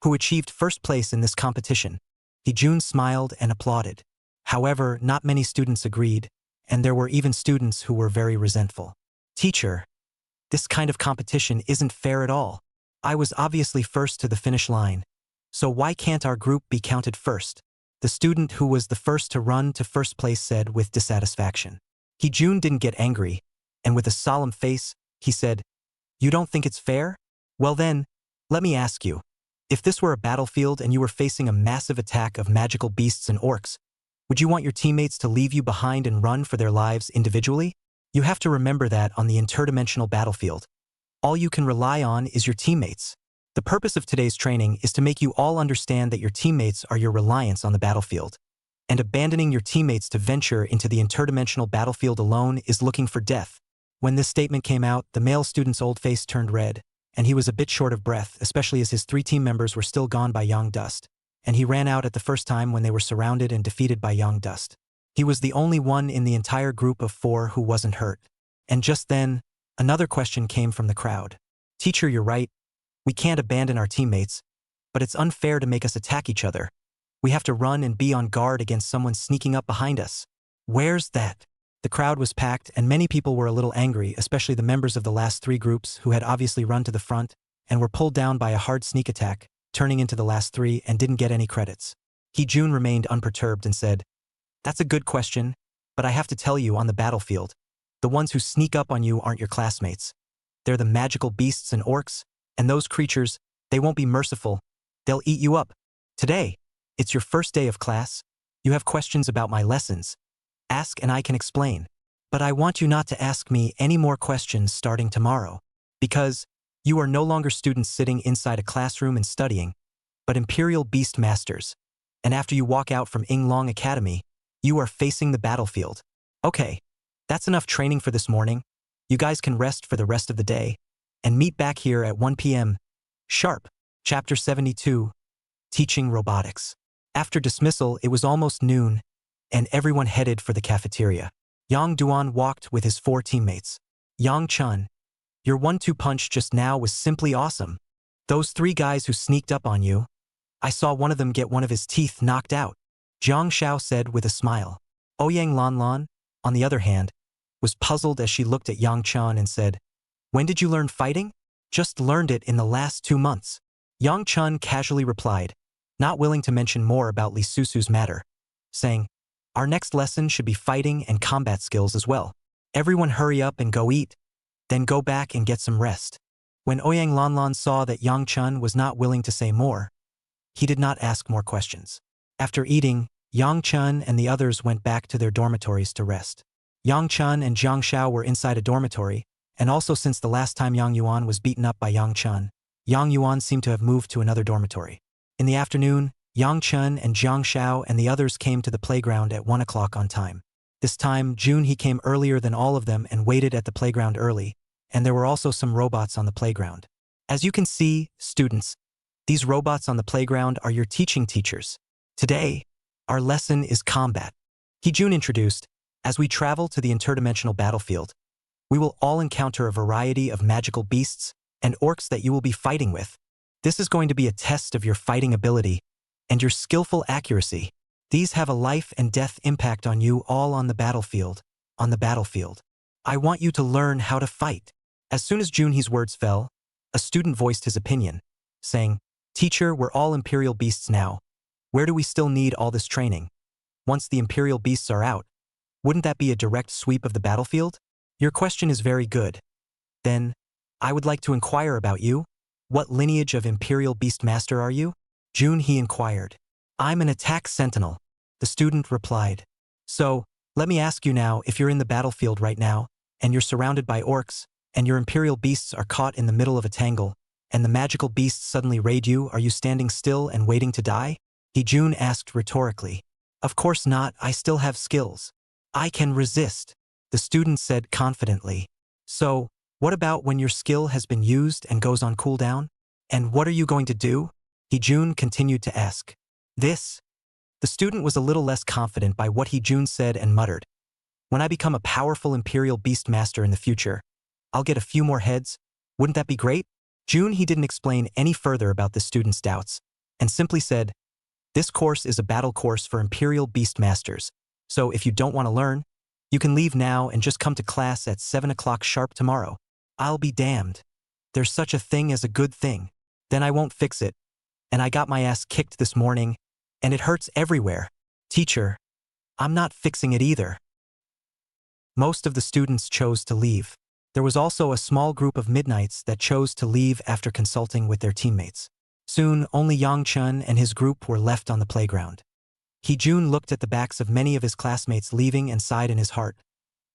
who achieved first place in this competition. Hee-jun smiled and applauded. However, not many students agreed, and there were even students who were very resentful. Teacher, this kind of competition isn't fair at all. I was obviously first to the finish line, so why can't our group be counted first? The student who was the first to run to first place said with dissatisfaction. Hee-jun didn't get angry, and with a solemn face, he said, "You don't think it's fair? Well then, let me ask you. If this were a battlefield and you were facing a massive attack of magical beasts and orcs, would you want your teammates to leave you behind and run for their lives individually? You have to remember that on the interdimensional battlefield, all you can rely on is your teammates. The purpose of today's training is to make you all understand that your teammates are your reliance on the battlefield, and abandoning your teammates to venture into the interdimensional battlefield alone is looking for death." When this statement came out, the male student's old face turned red, and he was a bit short of breath, especially as his 3 team members were still gone by Yang Dust, and he ran out at the first time when they were surrounded and defeated by Yang Dust. He was the only one in the entire group of 4 who wasn't hurt. And just then, another question came from the crowd. "Teacher, you're right. We can't abandon our teammates, but it's unfair to make us attack each other. We have to run and be on guard against someone sneaking up behind us. Where's that?" The crowd was packed, and many people were a little angry, especially the members of the last 3 groups who had obviously run to the front and were pulled down by a hard sneak attack, turning into the last 3 and didn't get any credits. Hee-jun remained unperturbed and said, "That's a good question, but I have to tell you, on the battlefield, the ones who sneak up on you aren't your classmates. They're the magical beasts and orcs, and those creatures, they won't be merciful. They'll eat you up. Today, it's your first day of class. You have questions about my lessons. Ask and I can explain. But I want you not to ask me any more questions starting tomorrow, because you are no longer students sitting inside a classroom and studying, but Imperial Beast Masters. And after you walk out from Yinglong Academy, you are facing the battlefield. Okay, that's enough training for this morning. You guys can rest for the rest of the day, and meet back here at 1 p.m. sharp." Chapter 72, Teaching Robotics. After dismissal, it was almost noon, and everyone headed for the cafeteria. Yang Duan walked with his 4 teammates. "Yang Chun, your 1-2 punch just now was simply awesome. Those 3 guys who sneaked up on you, I saw one of them get one of his teeth knocked out," Jiang Xiao said with a smile. Ouyang Lanlan, on the other hand, was puzzled as she looked at Yang Chun and said, "When did you learn fighting?" "Just learned it in the last 2 months. Yang Chun casually replied, not willing to mention more about Li Susu's matter, saying, "Our next lesson should be fighting and combat skills as well. Everyone hurry up and go eat, then go back and get some rest." When Ouyang Lanlan saw that Yang Chun was not willing to say more, he did not ask more questions. After eating, Yang Chun and the others went back to their dormitories to rest. Yang Chun and Jiang Xiao were inside a dormitory, and also since the last time Yang Yuan was beaten up by Yang Chun, Yang Yuan seemed to have moved to another dormitory. In the afternoon, Yang Chun and Jiang Xiao and the others came to the playground at 1 o'clock on time. This time, Jun He came earlier than all of them and waited at the playground early, and there were also some robots on the playground. As you can see, students, These robots on the playground are your teaching teachers. Today, our lesson is combat. Hee-jun introduced, as we travel to the interdimensional battlefield, we will all encounter a variety of magical beasts and orcs that you will be fighting with. This is going to be a test of your fighting ability and your skillful accuracy. These have a life and death impact on you all on the battlefield. I want you to learn how to fight. As soon as Junhee's words fell, a student voiced his opinion, saying, "Teacher, we're all Imperial Beasts now. Where do we still need all this training? Once the Imperial Beasts are out, wouldn't that be a direct sweep of the battlefield? Your question is very good. Then, I would like to inquire about you. What lineage of Imperial Beast Master are you?" Junhee inquired. "I'm an attack sentinel," the student replied. "So, let me ask you now, if you're in the battlefield right now, and you're surrounded by orcs, and your Imperial Beasts are caught in the middle of a tangle, and the magical beasts suddenly raid you, are you standing still and waiting to die?" Hee-jun asked rhetorically. "Of course not, I still have skills. I can resist," the student said confidently. "So, what about when your skill has been used and goes on cooldown? And what are you going to do?" Hee-jun continued to ask. The student was a little less confident by what Hee-jun said and muttered, "When I become a powerful Imperial Beast Master in the future, I'll get a few more heads. Wouldn't that be great?" Junhee didn't explain any further about the student's doubts, and simply said, "This course is a battle course for Imperial Beast Masters, so if you don't want to learn, you can leave now and just come to class at 7 o'clock sharp tomorrow." "I'll be damned. There's such a thing as a good thing. Then I won't fix it. And I got my ass kicked this morning, and it hurts everywhere. Teacher, I'm not fixing it either." Most of the students chose to leave. There was also a small group of midnights that chose to leave after consulting with their teammates. Soon, only Yang-chun and his group were left on the playground. Hee-jun looked at the backs of many of his classmates leaving and sighed in his heart.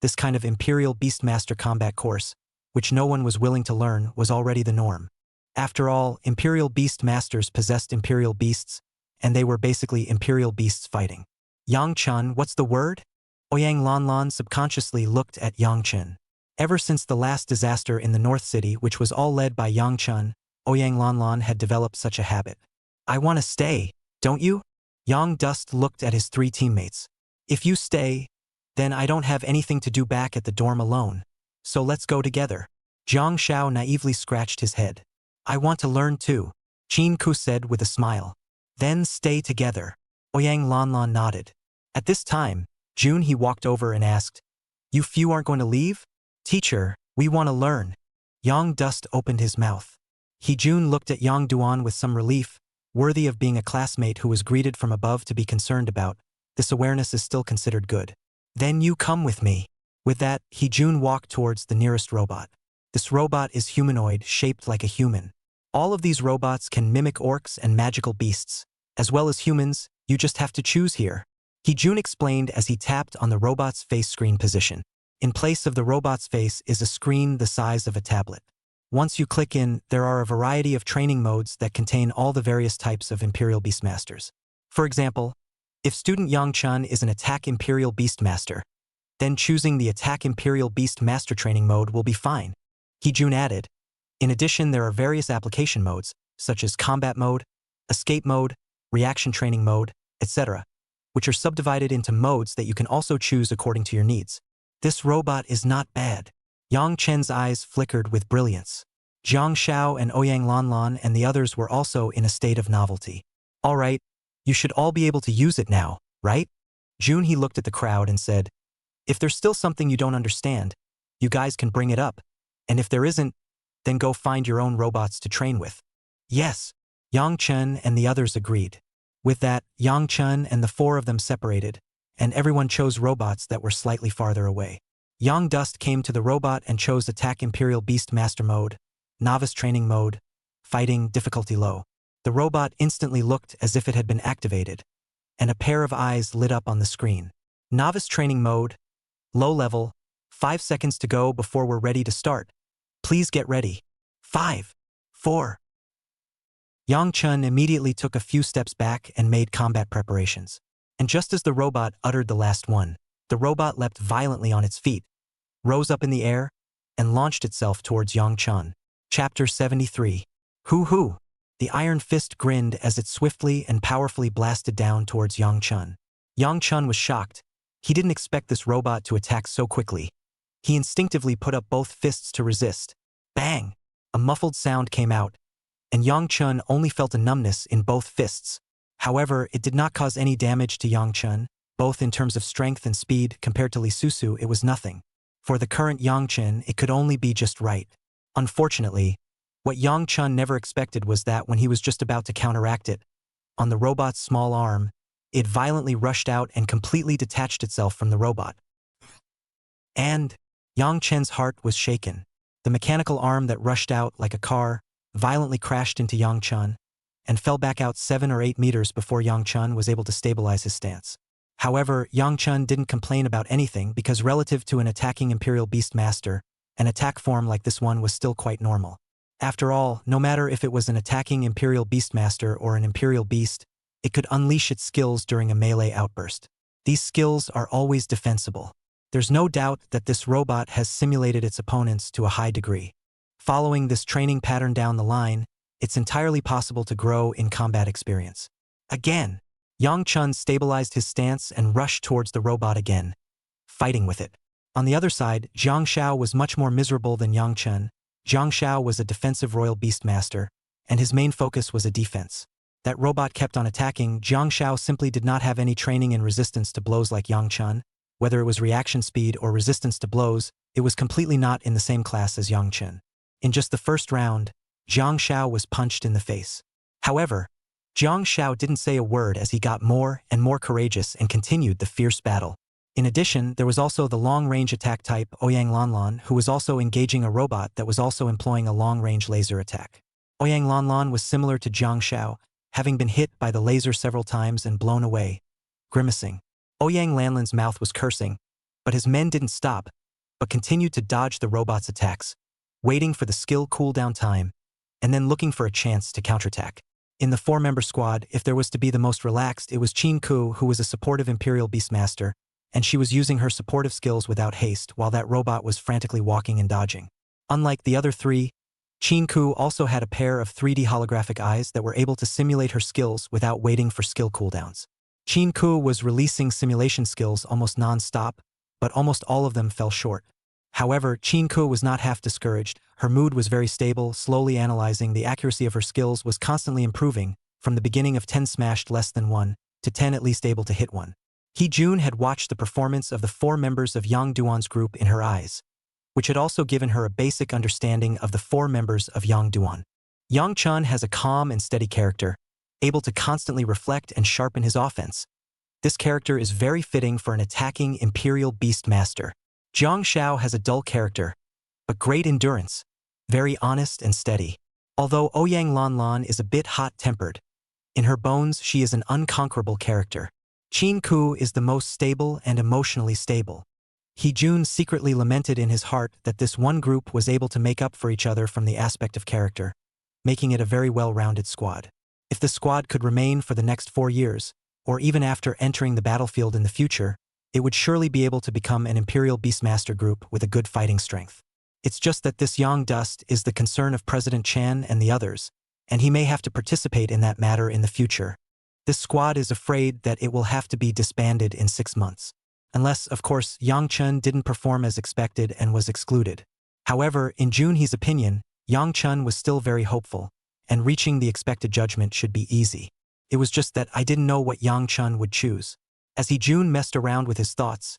This kind of Imperial Beastmaster combat course, which no one was willing to learn, was already the norm. After all, Imperial Beast Masters possessed Imperial Beasts, and they were basically Imperial Beasts fighting. "Yang-chun, what's the word?" Oyang Lanlan subconsciously looked at Yang-chun. Ever since the last disaster in the North City, which was all led by Yang-chun, Oyang Lanlan had developed such a habit. "I want to stay, don't you?" Yang Dust looked at his three teammates. "If you stay, then I don't have anything to do back at the dorm alone. So let's go together." Jiang Shao naively scratched his head. "I want to learn too," Qin Ku said with a smile. "Then stay together." Oyang Lanlan nodded. At this time, Junhee walked over and asked, "You few aren't going to leave?" "Teacher, we want to learn." Yang Dust opened his mouth. Hee-jun looked at Yang Duan with some relief, worthy of being a classmate who was greeted from above to be concerned about. This awareness is still considered good. "Then you come with me." With that, Hee-jun walked towards the nearest robot. This robot is humanoid, shaped like a human. All of these robots can mimic orcs and magical beasts. As well as humans, you just have to choose here. Hee-jun explained as he tapped on the robot's face screen position. In place of the robot's face is a screen the size of a tablet. Once you click in, there are a variety of training modes that contain all the various types of Imperial Beastmasters. For example, if student Yang-chun is an Attack Imperial Beastmaster, then choosing the Attack Imperial Beast Master training mode will be fine. Hee-jun added, "In addition, there are various application modes, such as Combat Mode, Escape Mode, Reaction Training Mode, etc., which are subdivided into modes that you can also choose according to your needs. This robot is not bad." Yang Chen's eyes flickered with brilliance. Jiang Shao and Oyang Lanlan and the others were also in a state of novelty. "All right, you should all be able to use it now, right?" Junhee looked at the crowd and said, "If there's still something you don't understand, you guys can bring it up, and if there isn't, then go find your own robots to train with." "Yes," Yang Chen and the others agreed. With that, Yang Chen and the four of them separated, and everyone chose robots that were slightly farther away. Yang Dust came to the robot and chose Attack Imperial Beast Master Mode, Novice Training Mode, Fighting Difficulty Low. The robot instantly looked as if it had been activated, and a pair of eyes lit up on the screen. Novice Training Mode, Low Level, 5 seconds to go before we're ready to start. Please get ready. 5, 4. Yang Chun immediately took a few steps back and made combat preparations. And just as the robot uttered the last one, the robot leapt violently on its feet, rose up in the air, and launched itself towards Yang Chun. Chapter 73. Hoo-hoo! The iron fist grinned as it swiftly and powerfully blasted down towards Yang Chun. Yang Chun was shocked. He didn't expect this robot to attack so quickly. He instinctively put up both fists to resist. Bang! A muffled sound came out, and Yang Chun only felt a numbness in both fists. However, it did not cause any damage to Yang Chun, both in terms of strength and speed. Compared to Lee Susu, it was nothing. For the current Yang Chun, it could only be just right. Unfortunately, what Yang Chun never expected was that when he was just about to counteract it, on the robot's small arm, it violently rushed out and completely detached itself from the robot. And Yang Chun's heart was shaken. The mechanical arm that rushed out like a car violently crashed into Yang Chun and fell back out 7 or 8 meters before Yang Chun was able to stabilize his stance. However, Yang Chun didn't complain about anything because relative to an attacking Imperial Beast Master, an attack form like this one was still quite normal. After all, no matter if it was an attacking Imperial Beastmaster or an Imperial Beast, it could unleash its skills during a melee outburst. These skills are always defensible. There's no doubt that this robot has simulated its opponents to a high degree. Following this training pattern down the line, it's entirely possible to grow in combat experience. Again, Yang Chun stabilized his stance and rushed towards the robot again, fighting with it. On the other side, Zhang Xiao was much more miserable than Yang Chun. Zhang Xiao was a defensive royal beastmaster, and his main focus was a defense. That robot kept on attacking. Zhang Xiao simply did not have any training in resistance to blows like Yang Chun. Whether it was reaction speed or resistance to blows, it was completely not in the same class as Yang Chun. In just the first round, Zhang Xiao was punched in the face. However, Zhang Xiao didn't say a word as he got more and more courageous and continued the fierce battle. In addition, there was also the long-range attack type Ouyang Lanlan, who was also engaging a robot that was also employing a long-range laser attack. Ouyang Lanlan was similar to Zhang Xiao, having been hit by the laser several times and blown away. Grimacing, Ouyang Lanlan's mouth was cursing, but his men didn't stop, but continued to dodge the robot's attacks, waiting for the skill cooldown time, and then looking for a chance to counterattack. In the 4-member squad, if there was to be the most relaxed, it was Qin Ku, who was a supportive Imperial Beastmaster, and she was using her supportive skills without haste while that robot was frantically walking and dodging. Unlike the other 3, Qin Ku also had a pair of 3D holographic eyes that were able to simulate her skills without waiting for skill cooldowns. Qin Ku was releasing simulation skills almost non-stop, but almost all of them fell short. However, Qin Ku was not half discouraged. Her mood was very stable, slowly analyzing the accuracy of her skills was constantly improving, from the beginning of 10 smashed less than 1, to 10 at least able to hit 1. He Jun had watched the performance of the 4 members of Yang Duan's group in her eyes, which had also given her a basic understanding of the 4 members of Yang Duan. Yang Chun has a calm and steady character, able to constantly reflect and sharpen his offense. This character is very fitting for an attacking Imperial Beast Master. Zhang Xiao has a dull character, but great endurance, very honest and steady. Although Ouyang Lanlan is a bit hot-tempered, in her bones she is an unconquerable character. Qin Ku is the most stable and emotionally stable. He Jun secretly lamented in his heart that this one group was able to make up for each other from the aspect of character, making it a very well-rounded squad. If the squad could remain for the next 4 years, or even after entering the battlefield in the future, it would surely be able to become an Imperial Beastmaster group with a good fighting strength. It's just that this Yang Dust is the concern of President Chan and the others, and he may have to participate in that matter in the future. This squad is afraid that it will have to be disbanded in 6 months. Unless, of course, Yang Chun didn't perform as expected and was excluded. However, in Junhee's opinion, Yang Chun was still very hopeful, and reaching the expected judgment should be easy. It was just that I didn't know what Yang Chun would choose. As He Jun messed around with his thoughts,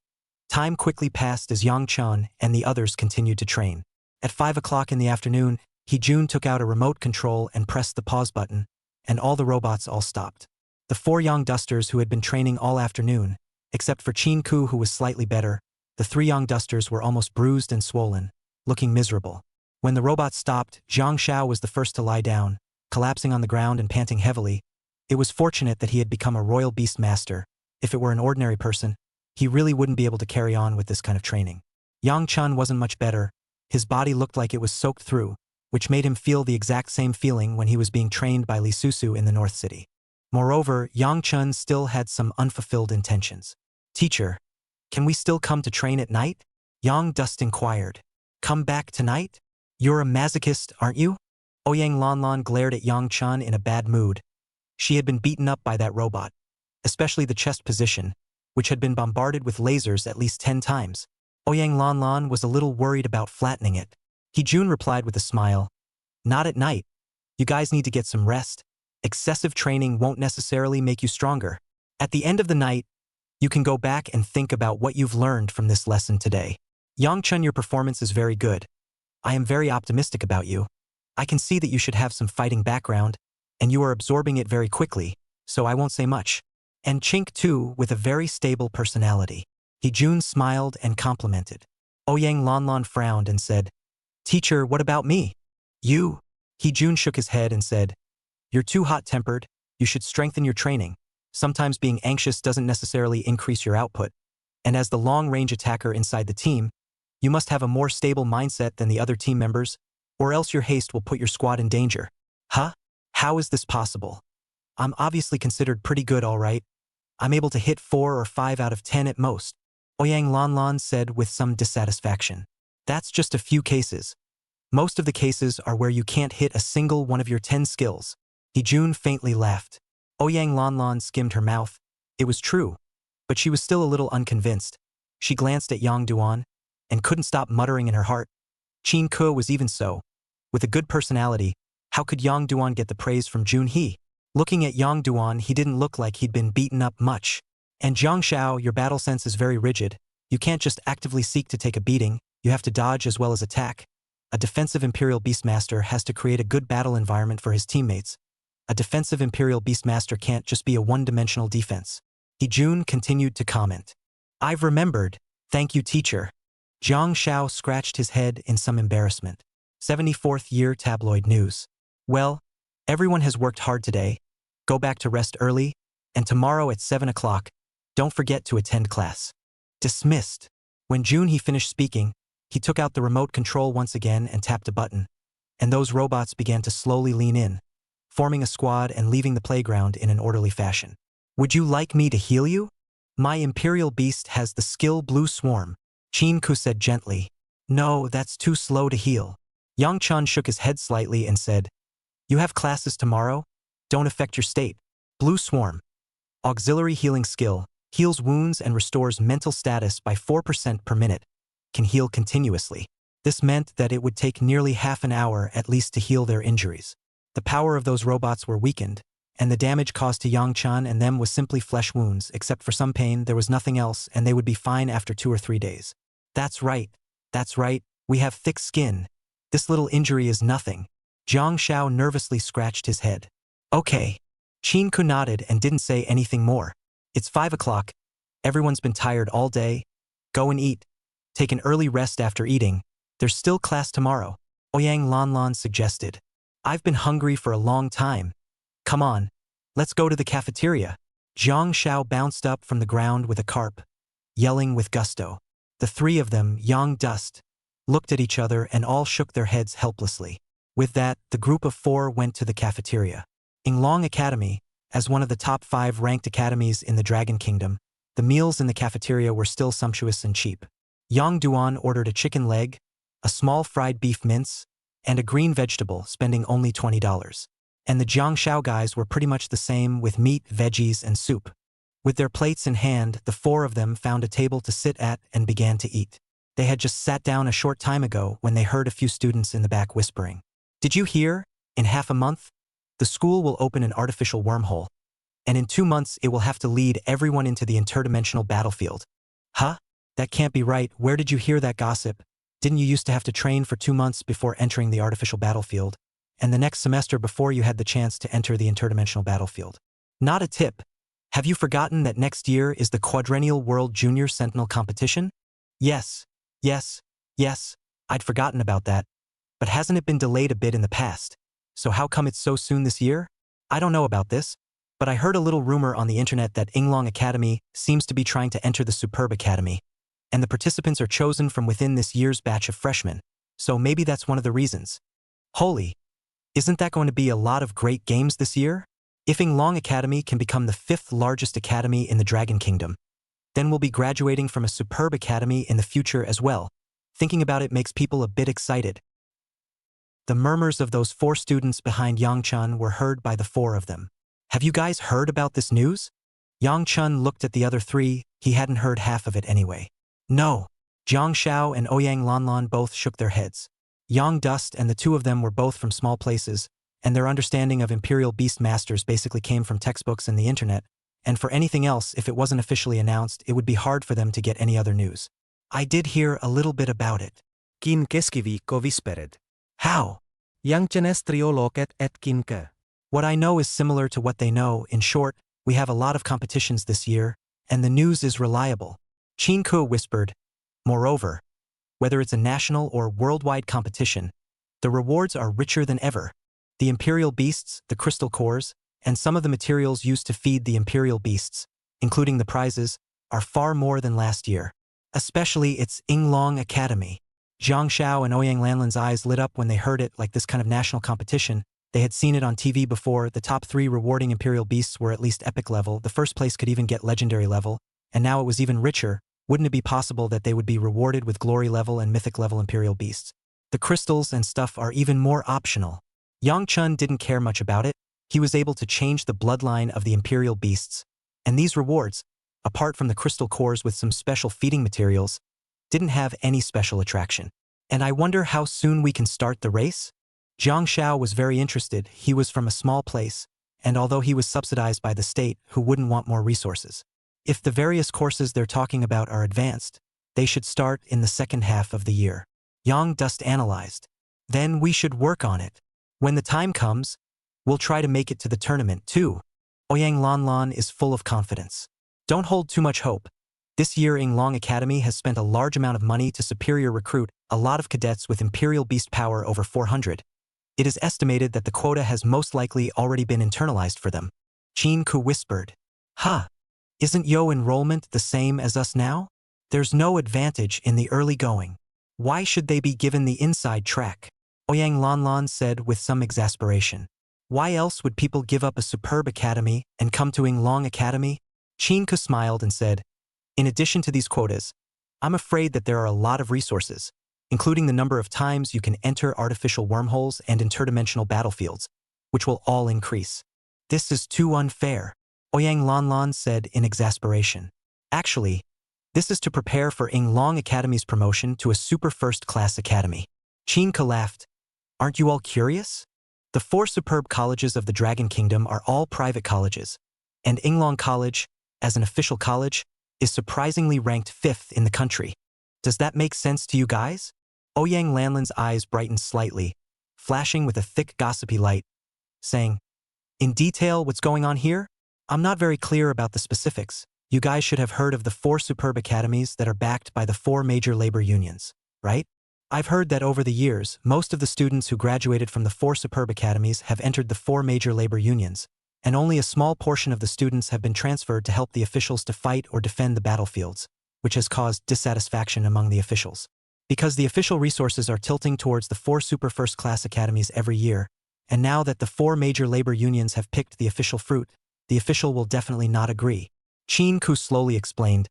time quickly passed as Yang Chun and the others continued to train. At 5 o'clock in the afternoon, He Jun took out a remote control and pressed the pause button, and all the robots all stopped. The 4 Yang Dusters who had been training all afternoon, except for Qin Ku who was slightly better, the 3 Yang Dusters were almost bruised and swollen, looking miserable. When the robots stopped, Zhang Xiao was the first to lie down, collapsing on the ground and panting heavily. It was fortunate that he had become a royal beast master. If it were an ordinary person, he really wouldn't be able to carry on with this kind of training. Yang Chun wasn't much better. His body looked like it was soaked through, which made him feel the exact same feeling when he was being trained by Lee Susu in the North City. Moreover, Yang Chun still had some unfulfilled intentions. "Teacher, can we still come to train at night?" Yang Dust inquired. "Come back tonight? You're a masochist, aren't you?" Ouyang Lanlan glared at Yang Chun in a bad mood. She had been beaten up by that robot, especially the chest position, which had been bombarded with lasers at least 10 times. Ouyang Lanlan was a little worried about flattening it. Jun replied with a smile. Not at night. You guys need to get some rest. Excessive training won't necessarily make you stronger. At the end of the night, you can go back and think about what you've learned from this lesson today. Yang Chun, your performance is very good. I am very optimistic about you. I can see that you should have some fighting background, and you are absorbing it very quickly, so I won't say much. And Chink too, with a very stable personality. Jun smiled and complimented. Ouyang Lanlan frowned and said, Teacher, what about me? You? Jun shook his head and said, You're too hot-tempered, you should strengthen your training. Sometimes being anxious doesn't necessarily increase your output. And as the long-range attacker inside the team, you must have a more stable mindset than the other team members, or else your haste will put your squad in danger. Huh? How is this possible? I'm obviously considered pretty good, all right. I'm able to hit 4 or 5 out of 10 at most, Ouyang Lanlan said with some dissatisfaction. That's just a few cases. Most of the cases are where you can't hit a single one of your 10 skills. Jun faintly laughed. Ouyang Lanlan skimmed her mouth. It was true, but she was still a little unconvinced. She glanced at Yang Duan and couldn't stop muttering in her heart. Qin Ke was even so. With a good personality, how could Yang Duan get the praise from Jun He? Looking at Yang Duan, he didn't look like he'd been beaten up much. And Jiang Xiao, your battle sense is very rigid. You can't just actively seek to take a beating, you have to dodge as well as attack. A defensive Imperial Beastmaster has to create a good battle environment for his teammates. A defensive Imperial Beastmaster can't just be a one-dimensional defense. Jun continued to comment. I've remembered. Thank you, teacher. Jiang Xiao scratched his head in some embarrassment. 74th year tabloid news. Well, everyone has worked hard today. Go back to rest early, and tomorrow at 7 o'clock, don't forget to attend class. Dismissed. When Jun He finished speaking, he took out the remote control once again and tapped a button, and those robots began to slowly lean in, forming a squad and leaving the playground in an orderly fashion. Would you like me to heal you? My Imperial Beast has the skill Blue Swarm, Qin Ke said gently. No, that's too slow to heal. Yang Chun shook his head slightly and said, You have classes tomorrow? Don't affect your state. Blue Swarm. Auxiliary healing skill, heals wounds and restores mental status by 4% per minute. Can heal continuously. This meant that it would take nearly half an hour at least to heal their injuries. The power of those robots were weakened, and the damage caused to Yang Chun and them was simply flesh wounds. Except for some pain, there was nothing else, and they would be fine after 2 or 3 days. That's right. We have thick skin. This little injury is nothing. Jiang Xiao nervously scratched his head. Okay. Qin Ke nodded and didn't say anything more. It's 5 o'clock. Everyone's been tired all day. Go and eat. Take an early rest after eating. There's still class tomorrow, Ouyang Lanlan suggested. I've been hungry for a long time. Come on, let's go to the cafeteria. Jiang Xiao bounced up from the ground with a carp, yelling with gusto. The 3 of them, Yang Dust, looked at each other and all shook their heads helplessly. With that, the group of 4 went to the cafeteria. Yinglong Academy, as one of the top 5 ranked academies in the Dragon Kingdom, the meals in the cafeteria were still sumptuous and cheap. Yang Duan ordered a chicken leg, a small fried beef mince, and a green vegetable, spending only $20. And the Jiang Xiao guys were pretty much the same, with meat, veggies, and soup. With their plates in hand, the 4 of them found a table to sit at and began to eat. They had just sat down a short time ago when they heard a few students in the back whispering. Did you hear? In half a month, the school will open an artificial wormhole. And in 2 months, it will have to lead everyone into the interdimensional battlefield. Huh? That can't be right. Where did you hear that gossip? Didn't you used to have to train for 2 months before entering the artificial battlefield? And the next semester before you had the chance to enter the interdimensional battlefield? Not a tip. Have you forgotten that next year is the Quadrennial World Junior Sentinel competition? Yes. I'd forgotten about that. But hasn't it been delayed a bit in the past? So how come it's so soon this year? I don't know about this, but I heard a little rumor on the internet that Yinglong Academy seems to be trying to enter the Superb Academy. And the participants are chosen from within this year's batch of freshmen. So maybe that's one of the reasons. Holy! Isn't that going to be a lot of great games this year? If Yinglong Academy can become the 5th largest academy in the Dragon Kingdom, then we'll be graduating from a Superb Academy in the future as well. Thinking about it makes people a bit excited. The murmurs of those 4 students behind Yang Chun were heard by the 4 of them. Have you guys heard about this news? Yang Chun looked at the other 3, he hadn't heard half of it anyway. No. Jiang Xiao and Ouyang Lanlan both shook their heads. Yang Dust and the 2 of them were both from small places, and their understanding of Imperial Beast Masters basically came from textbooks and the internet, and for anything else, if it wasn't officially announced, it would be hard for them to get any other news. I did hear a little bit about it. Kin keskiviikko whispered. How? Yang Chenes trio loket et kinke. What I know is similar to what they know. In short, we have a lot of competitions this year, and the news is reliable. Qin Ke whispered. Moreover, whether it's a national or worldwide competition, the rewards are richer than ever. The Imperial Beasts, the crystal cores, and some of the materials used to feed the Imperial Beasts, including the prizes, are far more than last year. Especially its Yinglong Academy. Jiang Xiao and Ouyang Lanlan's eyes lit up when they heard it, like this kind of national competition. They had seen it on TV before. The top 3 rewarding Imperial Beasts were at least epic level, the first place could even get legendary level, and now it was even richer. Wouldn't it be possible that they would be rewarded with glory level and mythic level Imperial Beasts? The crystals and stuff are even more optional. Yang Chun didn't care much about it. He was able to change the bloodline of the Imperial Beasts, and these rewards, apart from the crystal cores with some special feeding materials, didn't have any special attraction. And I wonder how soon we can start the race? Jiang Xiao was very interested. He was from a small place, and although he was subsidized by the state, who wouldn't want more resources? If the various courses they're talking about are advanced, they should start in the second half of the year. Yang Dust analyzed. Then we should work on it. When the time comes, we'll try to make it to the tournament too. Ouyang Lanlan is full of confidence. Don't hold too much hope. This year Yinglong Academy has spent a large amount of money to superior recruit a lot of cadets with Imperial Beast power over 400. It is estimated that the quota has most likely already been internalized for them. Qin Ke whispered. Huh. Isn't Yo enrollment the same as us now? There's no advantage in the early going. Why should they be given the inside track? Ouyang Lanlan said with some exasperation. Why else would people give up a superb academy and come to Yinglong Academy? Qin Ke smiled and said, in addition to these quotas, I'm afraid that there are a lot of resources, including the number of times you can enter artificial wormholes and interdimensional battlefields, which will all increase. This is too unfair, Ouyang Lanlan said in exasperation. Actually, this is to prepare for Yinglong Academy's promotion to a super first-class academy. Qin Ke laughed. Aren't you all curious? The 4 superb colleges of the Dragon Kingdom are all private colleges, and Yinglong College, as an official college, is surprisingly ranked 5th in the country. Does that make sense to you guys? Ouyang Lanlan's eyes brightened slightly, flashing with a thick gossipy light, saying, in detail, what's going on here? I'm not very clear about the specifics. You guys should have heard of the 4 superb academies that are backed by the 4 major labor unions, right? I've heard that over the years, most of the students who graduated from the 4 superb academies have entered the 4 major labor unions, and only a small portion of the students have been transferred to help the officials to fight or defend the battlefields, which has caused dissatisfaction among the officials. Because the official resources are tilting towards the 4 super first-class academies every year, and now that the 4 major labor unions have picked the official fruit, the official will definitely not agree. Qin Ke slowly explained.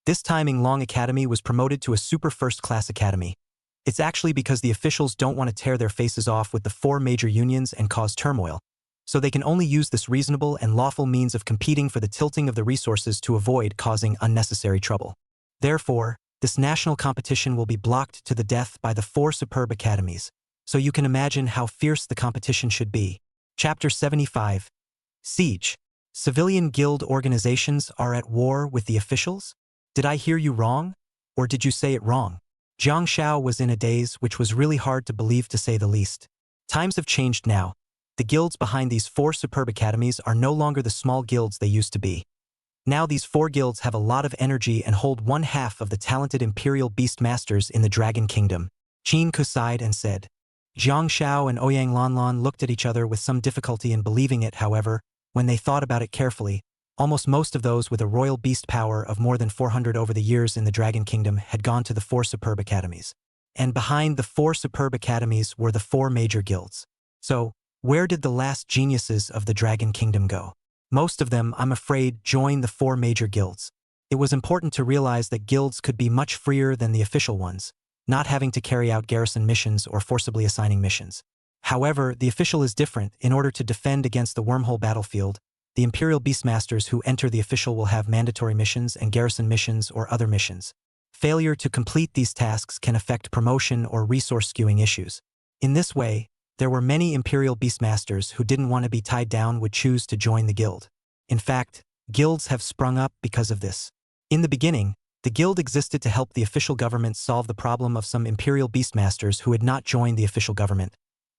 This time Yinglong Academy was promoted to a super first-class academy. It's actually because the officials don't want to tear their faces off with the 4 major unions and cause turmoil, so they can only use this reasonable and lawful means of competing for the tilting of the resources to avoid causing unnecessary trouble. Therefore, this national competition will be blocked to the death by the 4 superb academies, so you can imagine how fierce the competition should be. Chapter 75. Siege. Civilian guild organizations are at war with the officials? Did I hear you wrong? Or did you say it wrong? Jiang Xiao was in a daze, which was really hard to believe, to say the least. Times have changed now. The guilds behind these 4 superb academies are no longer the small guilds they used to be. Now these 4 guilds have a lot of energy and hold 1/2 of the talented Imperial Beast Masters in the Dragon Kingdom. Qin Ke sighed and said. Jiang Xiao and Ouyang Lanlan looked at each other with some difficulty in believing it. However, when they thought about it carefully, almost most of those with a royal beast power of more than 400 over the years in the Dragon Kingdom had gone to the 4 superb academies. And behind the 4 superb academies were the 4 major guilds. So, where did the last geniuses of the Dragon Kingdom go? Most of them, I'm afraid, joined the 4 major guilds. It was important to realize that guilds could be much freer than the official ones, not having to carry out garrison missions or forcibly assigning missions. However, the official is different. In order to defend against the wormhole battlefield, the Imperial Beastmasters who enter the official will have mandatory missions and garrison missions or other missions. Failure to complete these tasks can affect promotion or resource skewing issues. In this way, there were many Imperial Beastmasters who didn't want to be tied down would choose to join the guild. In fact, guilds have sprung up because of this. In the beginning, the guild existed to help the official government solve the problem of some Imperial Beastmasters who had not joined the official government,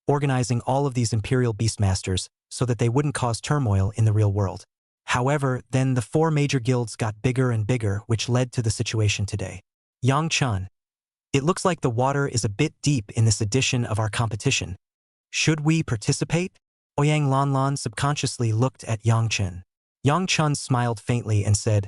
organizing all of these Imperial Beastmasters so that they wouldn't cause turmoil in the real world. However, then the 4 major guilds got bigger and bigger, which led to the situation today. Yang-chan. It looks like the water is a bit deep in this edition of our competition. Should we participate? Oyang Lanlan subconsciously looked at Yang-chan. Yang-chan smiled faintly and said,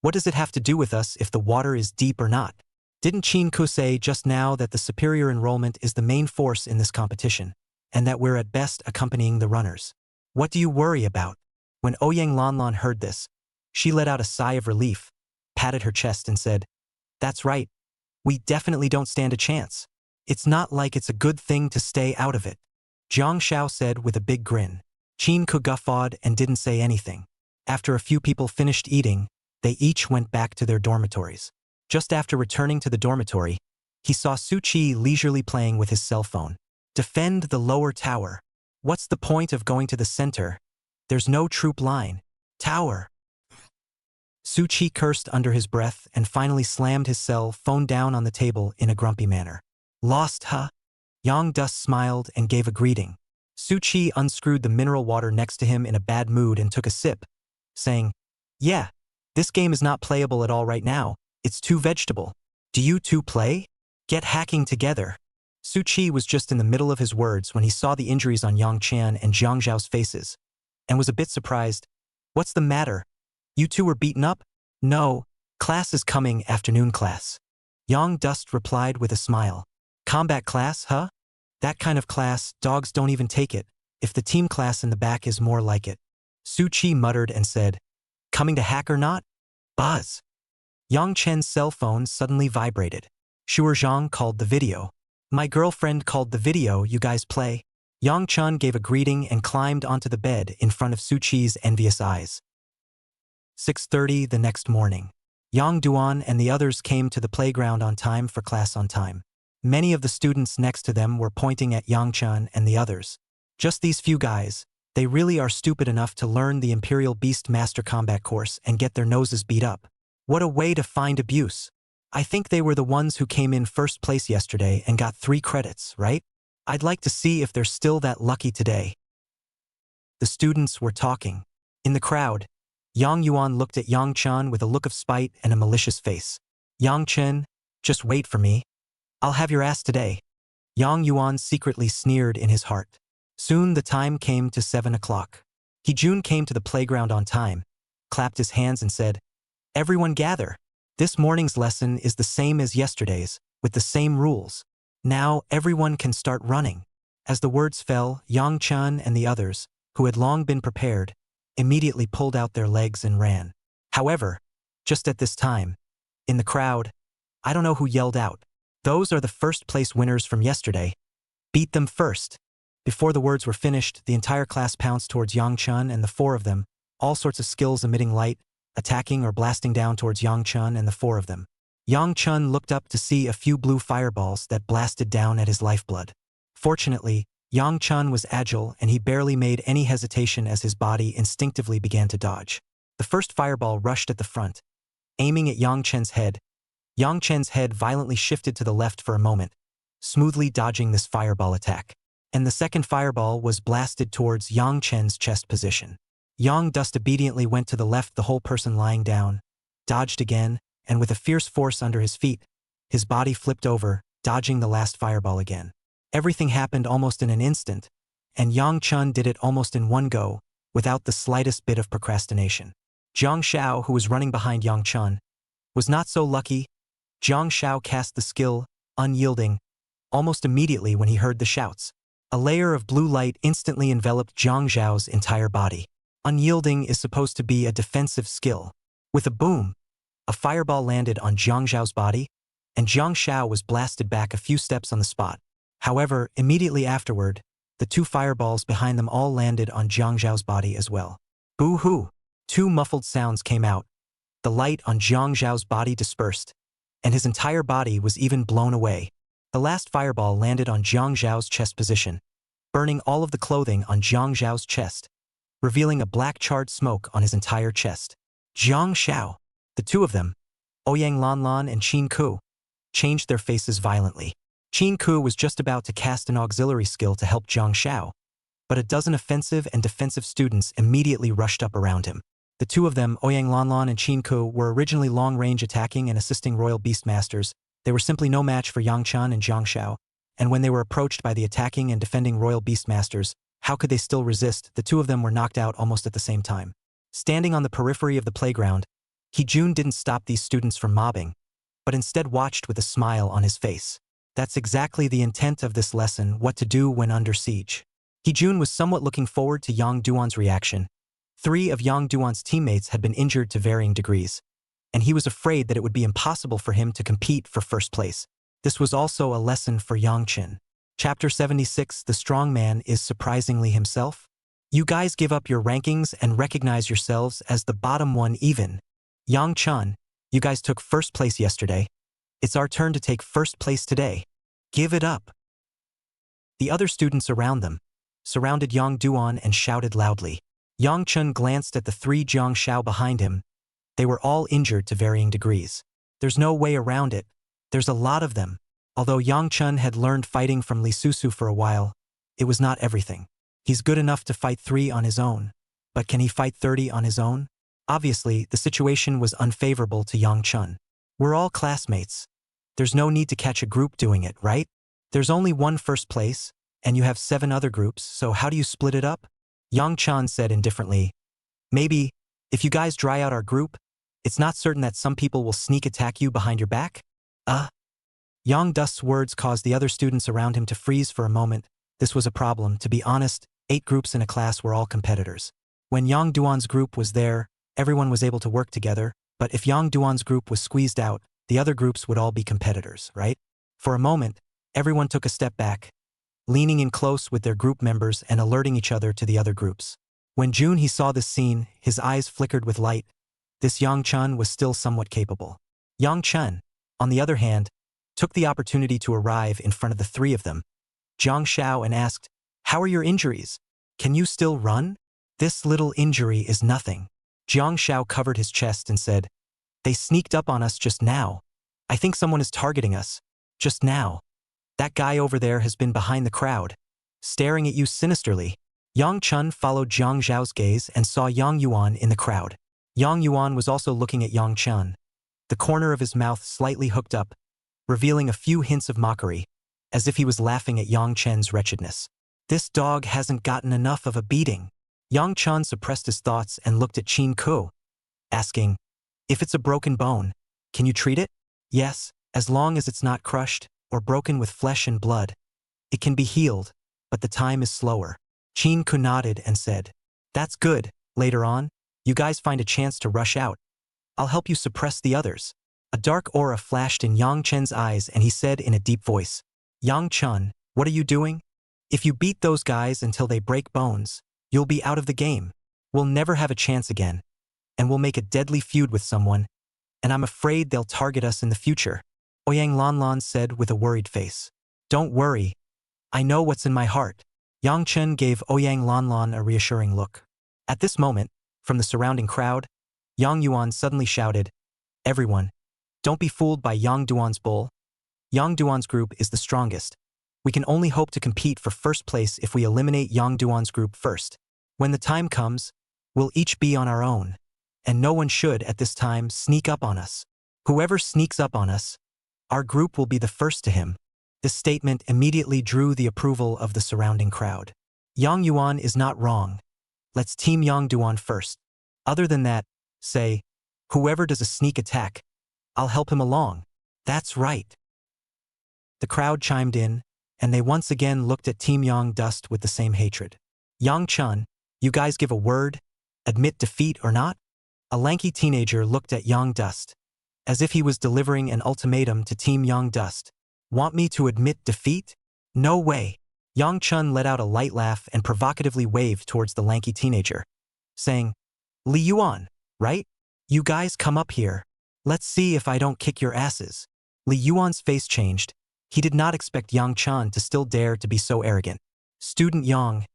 "What does it have to do with us if the water is deep or not? Didn't Chin-ko say just now that the superior enrollment is the main force in this competition, and that we're at best accompanying the runners? What do you worry about?" When Oyang Lanlan heard this, she let out a sigh of relief, patted her chest and said, "That's right. We definitely don't stand a chance. It's not like it's a good thing to stay out of it," Jiang Shao said with a big grin. Chin-ko guffawed and didn't say anything. After a few people finished eating, they each went back to their dormitories. Just after returning to the dormitory, he saw Su-chi leisurely playing with his cell phone. Defend the lower tower. What's the point of going to the center? There's no troop line. Tower. Su-chi cursed under his breath and finally slammed his cell phone down on the table in a grumpy manner. Lost, huh? Yang Dust smiled and gave a greeting. Su-chi unscrewed the mineral water next to him in a bad mood and took a sip, saying, "Yeah, this game is not playable at all right now. It's too vegetable. Do you two play? Get hacking together." Su-chi was just in the middle of his words when he saw the injuries on Yang Chan and Jiang Zhao's faces, and was a bit surprised. "What's the matter? You two were beaten up?" "No, class is coming, afternoon class." Yang Dust replied with a smile. "Combat class, huh? That kind of class, dogs don't even take it, if the team class in the back is more like it." Su-chi muttered and said, "Coming to hack or not?" Buzz. Yang Chen's cell phone suddenly vibrated. Shuer Zhang called the video. "My girlfriend called the video, you guys play?" Yang Chen gave a greeting and climbed onto the bed in front of Su-chi's envious eyes. 6:30 the next morning. Yang Duan and the others came to the playground on time for class on time. Many of the students next to them were pointing at Yang Chen and the others. "Just these few guys, they really are stupid enough to learn the Imperial Beast Master Combat course and get their noses beat up. What a way to find abuse. I think they were the ones who came in first place yesterday and got 3 credits, right? I'd like to see if they're still that lucky today." The students were talking. In the crowd, Yang Yuan looked at Yang Chen with a look of spite and a malicious face. "Yang Chen, just wait for me. I'll have your ass today." Yang Yuan secretly sneered in his heart. Soon the time came to 7 o'clock. Hee-jun came to the playground on time, clapped his hands and said, "Everyone gather. This morning's lesson is the same as yesterday's, with the same rules. Now everyone can start running." As the words fell, Yang Chen and the others, who had long been prepared, immediately pulled out their legs and ran. However, just at this time, in the crowd, I don't know who yelled out, "Those are the first place winners from yesterday. Beat them first." Before the words were finished, the entire class pounced towards Yang Chen and the 4 of them, all sorts of skills emitting light, attacking or blasting down towards Yang Chen and the 4 of them. Yang Chen looked up to see a few blue fireballs that blasted down at his lifeblood. Fortunately, Yang Chen was agile and he barely made any hesitation as his body instinctively began to dodge. The first fireball rushed at the front, aiming at Yang Chen's head. Yang Chen's head violently shifted to the left for a moment, smoothly dodging this fireball attack. And the second fireball was blasted towards Yang Chen's chest position. Yang Dust obediently went to the left, the whole person lying down, dodged again, and with a fierce force under his feet, his body flipped over, dodging the last fireball again. Everything happened almost in an instant, and Yang Chen did it almost in one go, without the slightest bit of procrastination. Jiang Shao, who was running behind Yang Chen, was not so lucky. Jiang Shao cast the skill, Unyielding, almost immediately when he heard the shouts. A layer of blue light instantly enveloped Jiang Zhao's entire body. Unyielding is supposed to be a defensive skill. With a boom, a fireball landed on Jiang Zhao's body, and Jiang Shao was blasted back a few steps on the spot. However, immediately afterward, the 2 fireballs behind them all landed on Jiang Zhao's body as well. Boo-hoo! 2 muffled sounds came out. The light on Jiang Zhao's body dispersed, and his entire body was even blown away. The last fireball landed on Jiang Zhao's chest position, burning all of the clothing on Jiang Zhao's chest, revealing a black charred smoke on his entire chest. Jiang Zhao, the 2 of them, Ouyang Lanlan and Qin Ku, changed their faces violently. Qin Ku was just about to cast an auxiliary skill to help Jiang Zhao, but a dozen offensive and defensive students immediately rushed up around him. The 2 of them, Ouyang Lanlan and Qin Ku, were originally long-range attacking and assisting royal beastmasters. They were simply no match for Yang Chen and Jiang Zhao, and when they were approached by the attacking and defending royal beastmasters, how could they still resist? The 2 of them were knocked out almost at the same time. Standing on the periphery of the playground, He-jun didn't stop these students from mobbing, but instead watched with a smile on his face. That's exactly the intent of this lesson, what to do when under siege. He-jun was somewhat looking forward to Yang Duan's reaction. 3 of Yang Duan's teammates had been injured to varying degrees, and he was afraid that it would be impossible for him to compete for first place. This was also a lesson for Yang Chen. Chapter 76, The Strong Man is Surprisingly Himself. You guys give up your rankings and recognize yourselves as the bottom one even. Yang Chen, you guys took first place yesterday. It's our turn to take first place today. Give it up. The other students around them surrounded Yang Duan and shouted loudly. Yang Chen glanced at the 3 Jiang Zhao behind him. They were all injured to varying degrees. There's no way around it. There's a lot of them. Although Yang Chen had learned fighting from Li Susu for a while, it was not everything. He's good enough to fight 3 on his own. But can he fight 30 on his own? Obviously, the situation was unfavorable to Yang Chen. We're all classmates. There's no need to catch a group doing it, right? There's only one first place, and you have 7 other groups, so how do you split it up? Yang Chen said indifferently. Maybe, if you guys dry out our group, it's not certain that some people will sneak attack you behind your back? Yang Dust's words caused the other students around him to freeze for a moment. This was a problem. To be honest, 8 groups in a class were all competitors. When Yang Duan's group was there, everyone was able to work together, but if Yang Duan's group was squeezed out, the other groups would all be competitors, right? For a moment, everyone took a step back, leaning in close with their group members and alerting each other to the other groups. When he saw this scene, his eyes flickered with light. This Yang Chen was still somewhat capable. Yang Chen, on the other hand, took the opportunity to arrive in front of the 3 of them, Jiang Zhao, and asked, "How are your injuries? Can you still run?" "This little injury is nothing." Jiang Zhao covered his chest and said, "They sneaked up on us just now. I think someone is targeting us. Just now. That guy over there has been behind the crowd, staring at you sinisterly." Yang Chen followed Jiang Zhao's gaze and saw Yang Yuan in the crowd. Yang Yuan was also looking at Yang Chen, the corner of his mouth slightly hooked up, revealing a few hints of mockery, as if he was laughing at Yang Chen's wretchedness. This dog hasn't gotten enough of a beating. Yang Chen suppressed his thoughts and looked at Qin Ku, asking, "If it's a broken bone, can you treat it?" "Yes, as long as it's not crushed or broken with flesh and blood. It can be healed, but the time is slower." Qin Ku nodded and said, "That's good. Later on, you guys find a chance to rush out. I'll help you suppress the others." A dark aura flashed in Yang Chen's eyes and he said in a deep voice, "Yang Chen, what are you doing? If you beat those guys until they break bones, you'll be out of the game. We'll never have a chance again, and we'll make a deadly feud with someone, and I'm afraid they'll target us in the future." Ouyang Lanlan said with a worried face. "Don't worry. I know what's in my heart." Yang Chen gave Ouyang Lanlan a reassuring look. At this moment, from the surrounding crowd, Yang Yuan suddenly shouted, "Everyone, don't be fooled by Yang Duan's bull. Yang Duan's group is the strongest. We can only hope to compete for first place if we eliminate Yang Duan's group first. When the time comes, we'll each be on our own, and no one should, at this time, sneak up on us. Whoever sneaks up on us, our group will be the first to him." This statement immediately drew the approval of the surrounding crowd. Yang Yuan is not wrong. Let's team Yang Duan first. Other than that, say, whoever does a sneak attack, I'll help him along. That's right. The crowd chimed in, and they once again looked at Team Yang Dust with the same hatred. "Yang Chen, you guys give a word, admit defeat or not?" A lanky teenager looked at Yang Dust, as if he was delivering an ultimatum to Team Yang Dust. "Want me to admit defeat? No way. Yang Chun let out a light laugh and provocatively waved towards the lanky teenager, saying, Li Yuan, right? You guys come up here. Let's see if I don't kick your asses. Li Yuan's face changed. He did not expect Yang Chun to still dare to be so arrogant. Student Yang,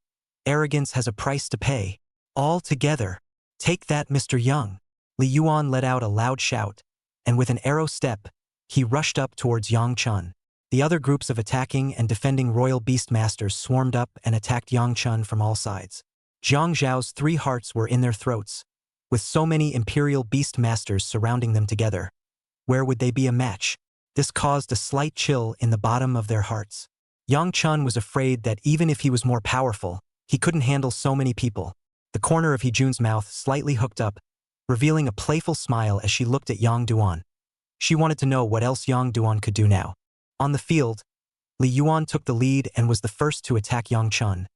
arrogance has a price to pay. All together. Take that, Mr. Yang. Li Yuan let out a loud shout, and with an arrow step, he rushed up towards Yang Chun. The other groups of attacking and defending royal beast masters swarmed up and attacked Yang Chun from all sides. Jiang Zhao's 3 hearts were in their throats, with so many imperial beast masters surrounding them together. Where would they be a match? This caused a slight chill in the bottom of their hearts. Yang Chun was afraid that even if he was more powerful, he couldn't handle so many people. The corner of Hejun's mouth slightly hooked up, revealing a playful smile as she looked at Yang Duan. She wanted to know what else Yang Duan could do now. On the field, Li Yuan took the lead and was the first to attack Yang Chun,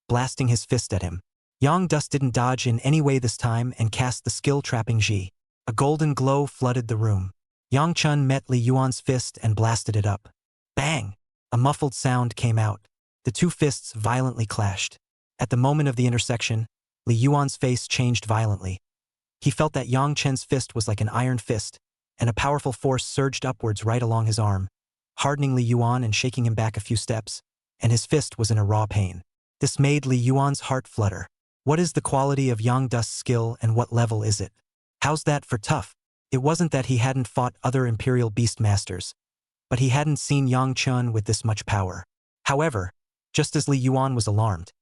blasting his fist at him. Yang Dust didn't dodge in any way this time and cast the skill-trapping Ji. A golden glow flooded the room. Yang Chun met Li Yuan's fist and blasted it up. Bang! A muffled sound came out. The 2 fists violently clashed. At the moment of the intersection, Li Yuan's face changed violently. He felt that Yang Chen's fist was like an iron fist, and a powerful force surged upwards right along his arm, hardening Li Yuan and shaking him back a few steps, and his fist was in a raw pain. This made Li Yuan's heart flutter. What is the quality of Yang Dust's skill and what level is it? How's that for tough? It wasn't that he hadn't fought other Imperial Beast Masters, but he hadn't seen Yang Chun with this much power. However, just as Li Yuan was alarmed,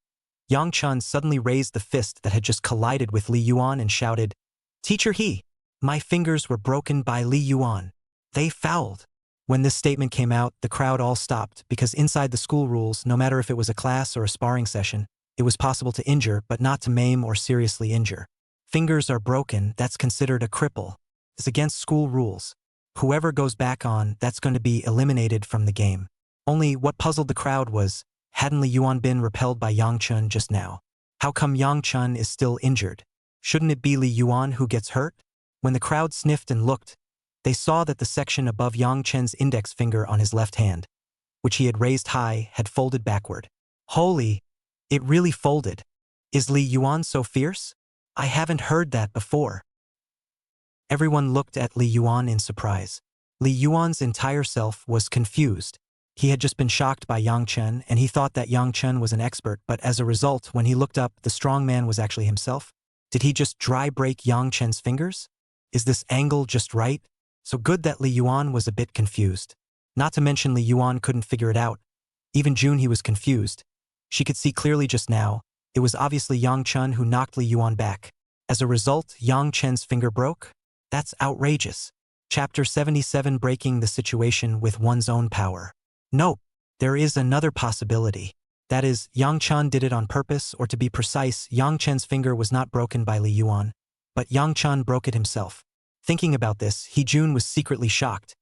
Yang Chun suddenly raised the fist that had just collided with Li Yuan and shouted, Teacher He, my fingers were broken by Li Yuan. They fouled. When this statement came out, the crowd all stopped because inside the school rules, no matter if it was a class or a sparring session, it was possible to injure but not to maim or seriously injure. Fingers are broken, that's considered a cripple. It's against school rules. Whoever goes back on, that's going to be eliminated from the game. Only what puzzled the crowd was, hadn't Li Yuan been repelled by Yang Chun just now? How come Yang Chun is still injured? Shouldn't it be Li Yuan who gets hurt? When the crowd sniffed and looked, they saw that the section above Yang Chen's index finger on his left hand, which he had raised high, had folded backward. Holy, it really folded. Is Li Yuan so fierce? I haven't heard that before. Everyone looked at Li Yuan in surprise. Li Yuan's entire self was confused. He had just been shocked by Yang Chen and he thought that Yang Chen was an expert, but as a result, when he looked up, the strong man was actually himself. Did he just dry break Yang Chen's fingers? Is this angle just right? So good that Li Yuan was a bit confused. Not to mention Li Yuan couldn't figure it out. Even June he was confused. She could see clearly just now, it was obviously Yang Chun who knocked Li Yuan back. As a result, Yang Chen's finger broke? That's outrageous. Chapter 77, breaking the situation with one's own power. Nope, there is another possibility. That is, Yang Chun did it on purpose, or to be precise, Yang Chen's finger was not broken by Li Yuan, but Yang Chun broke it himself. Thinking about this, Hejun was secretly shocked.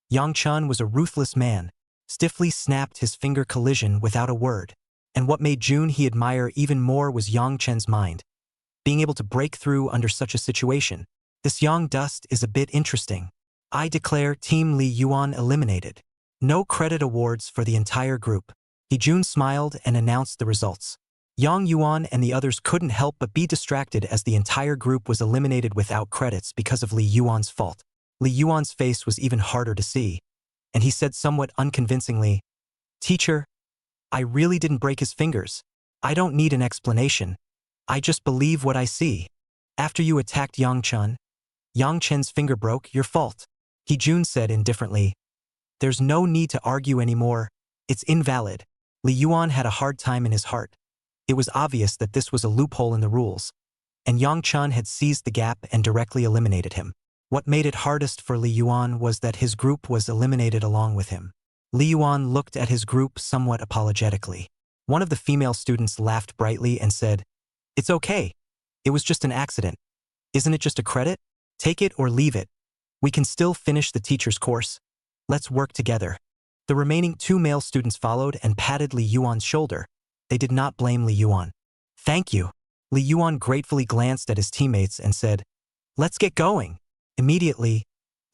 Yang Chun was a ruthless man, stiffly snapped his finger collision without a word. And what made June he admire even more was Yang Chen's mind. Being able to break through under such a situation. This Yang Dust is a bit interesting. I declare Team Li Yuan eliminated. No credit awards for the entire group. Hejun smiled and announced the results. Yang Yuan and the others couldn't help but be distracted as the entire group was eliminated without credits because of Li Yuan's fault. Li Yuan's face was even harder to see, and he said somewhat unconvincingly, Teacher, I really didn't break his fingers. I don't need an explanation. I just believe what I see. After you attacked Yang Chun, Yang Chen's finger broke, your fault. Hejun said indifferently, There's no need to argue anymore. It's invalid. Li Yuan had a hard time in his heart. It was obvious that this was a loophole in the rules, and Yang Chun had seized the gap and directly eliminated him. What made it hardest for Li Yuan was that his group was eliminated along with him. Li Yuan looked at his group somewhat apologetically. One of the female students laughed brightly and said, It's okay. It was just an accident. Isn't it just a credit? Take it or leave it. We can still finish the teacher's course. Let's work together. The remaining 2 male students followed and patted Li Yuan's shoulder. They did not blame Li Yuan. Thank you. Li Yuan gratefully glanced at his teammates and said, Let's get going. Immediately,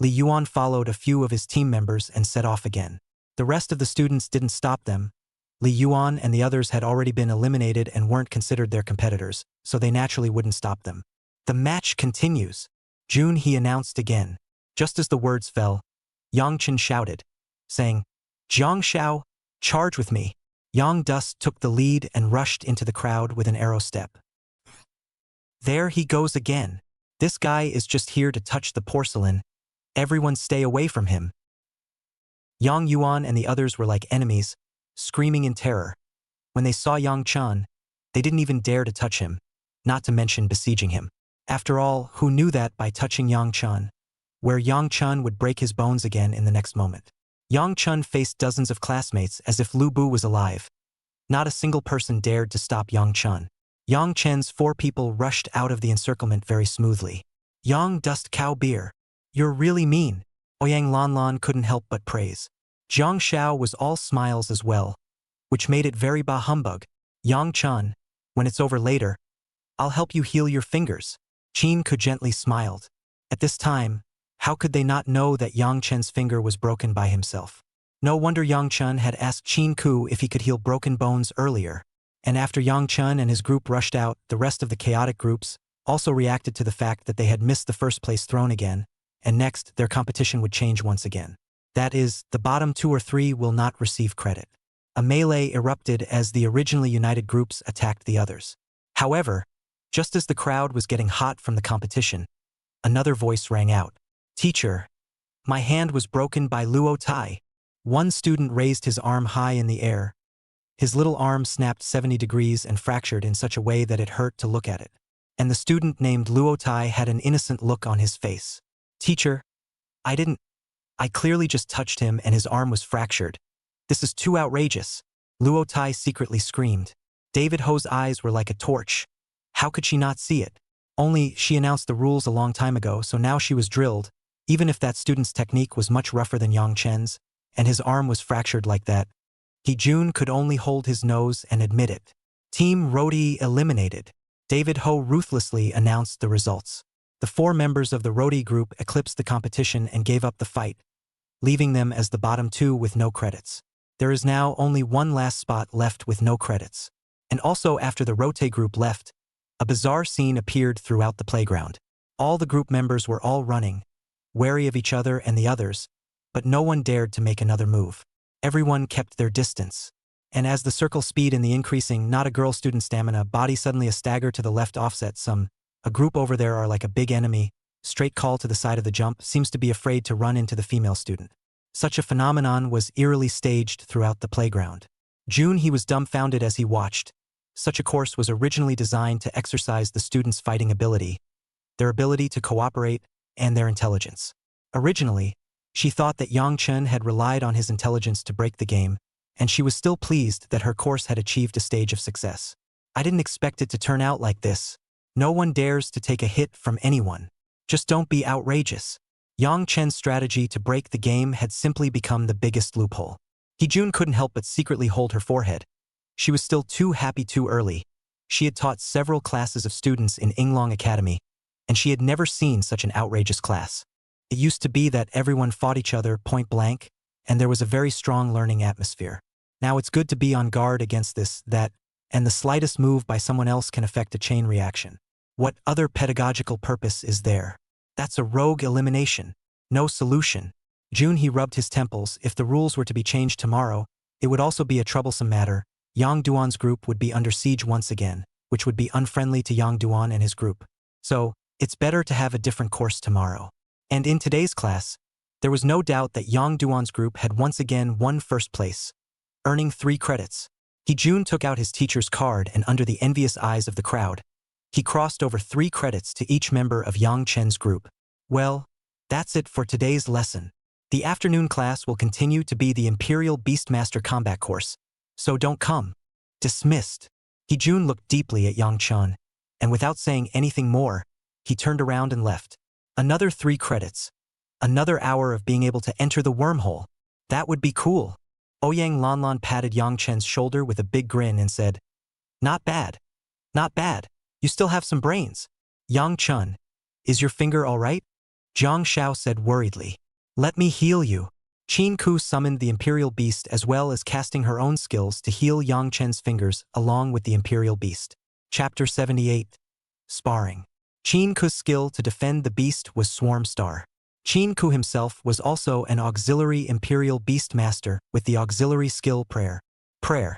Li Yuan followed a few of his team members and set off again. The rest of the students didn't stop them. Li Yuan and the others had already been eliminated and weren't considered their competitors, so they naturally wouldn't stop them. The match continues. June, he announced again. Just as the words fell, Yang Chen shouted, saying, Jiang Xiao, charge with me. Yang Dust took the lead and rushed into the crowd with an arrow step. There he goes again. This guy is just here to touch the porcelain. Everyone stay away from him. Yang Yuan and the others were like enemies, screaming in terror. When they saw Yang Chen, they didn't even dare to touch him, not to mention besieging him. After all, who knew that by touching Yang Chen, where Yang Chen would break his bones again in the next moment? Yang Chen faced dozens of classmates as if Lu Bu was alive. Not a single person dared to stop Yang Chen. Yang Chen's 4 people rushed out of the encirclement very smoothly. Yang Dust Cow Beer, you're really mean. Ouyang Lanlan couldn't help but praise. Jiang Xiao was all smiles as well, which made it very bah humbug. Yang Chen, when it's over later, I'll help you heal your fingers. Qin Ku gently smiled. At this time, how could they not know that Yang Chen's finger was broken by himself? No wonder Yang Chen had asked Qin Ku if he could heal broken bones earlier. And after Yang Chen and his group rushed out, the rest of the chaotic groups also reacted to the fact that they had missed the first place throne again, and next their competition would change once again. That is, the bottom 2 or 3 will not receive credit. A melee erupted as the originally united groups attacked the others. However, just as the crowd was getting hot from the competition, another voice rang out. Teacher, my hand was broken by Luo Tai. One student raised his arm high in the air. His little arm snapped 70 degrees and fractured in such a way that it hurt to look at it. And the student named Luo Tai had an innocent look on his face. Teacher, I clearly just touched him and his arm was fractured. This is too outrageous. Luo Tai secretly screamed. David Ho's eyes were like a torch. How could she not see it? Only she announced the rules a long time ago, so now she was drilled, even if that student's technique was much rougher than Yang Chen's, and his arm was fractured like that. Jun could only hold his nose and admit it. Team Roti eliminated. David Ho ruthlessly announced the results. The 4 members of the Roti group eclipsed the competition and gave up the fight, leaving them as the bottom 2 with no credits. There is now only one last spot left with no credits. And also after the Rote group left, a bizarre scene appeared throughout the playground. All the group members were all running, wary of each other and the others, but no one dared to make another move. Everyone kept their distance. And as the circle speed in the increasing not a girl student stamina body suddenly a stagger to the left offset a group over there are like a big enemy, straight call to the side of the jump seems to be afraid to run into the female student. Such a phenomenon was eerily staged throughout the playground. June he was dumbfounded as he watched. Such a course was originally designed to exercise the students' fighting ability, their ability to cooperate, and their intelligence. Originally, she thought that Yang Chen had relied on his intelligence to break the game, and she was still pleased that her course had achieved a stage of success. I didn't expect it to turn out like this. No one dares to take a hit from anyone. Just don't be outrageous. Yang Chen's strategy to break the game had simply become the biggest loophole. Hee-jun couldn't help but secretly hold her forehead. She was still too happy too early. She had taught several classes of students in Yinglong Academy, and she had never seen such an outrageous class. It used to be that everyone fought each other point blank, and there was a very strong learning atmosphere. Now it's good to be on guard against this, that, and the slightest move by someone else can affect a chain reaction. What other pedagogical purpose is there? That's a rogue elimination. No solution. June he rubbed his temples. If the rules were to be changed tomorrow, it would also be a troublesome matter. Yang Duan's group would be under siege once again, which would be unfriendly to Yang Duan and his group. So, it's better to have a different course tomorrow. And in today's class, there was no doubt that Yang Duan's group had once again won first place, earning 3 credits. Hee-jun took out his teacher's card and under the envious eyes of the crowd, he crossed over 3 credits to each member of Yang Chen's group. Well, that's it for today's lesson. The afternoon class will continue to be the Imperial Beastmaster Combat course, so don't come. Dismissed. Hee-jun looked deeply at Yang Chen, and without saying anything more, he turned around and left. Another 3 credits. Another hour of being able to enter the wormhole. That would be cool. Ouyang Lanlan patted Yang Chen's shoulder with a big grin and said, Not bad. Not bad. You still have some brains. Yang Chen, is your finger all right? Jiang Xiao said worriedly. Let me heal you. Qin Ku summoned the Imperial Beast as well as casting her own skills to heal Yang Chen's fingers along with the Imperial Beast. Chapter 78. Sparring. Qin Ku's skill to defend the beast was Swarm Star. Qin Ku himself was also an auxiliary Imperial Beast Master with the auxiliary skill Prayer. Prayer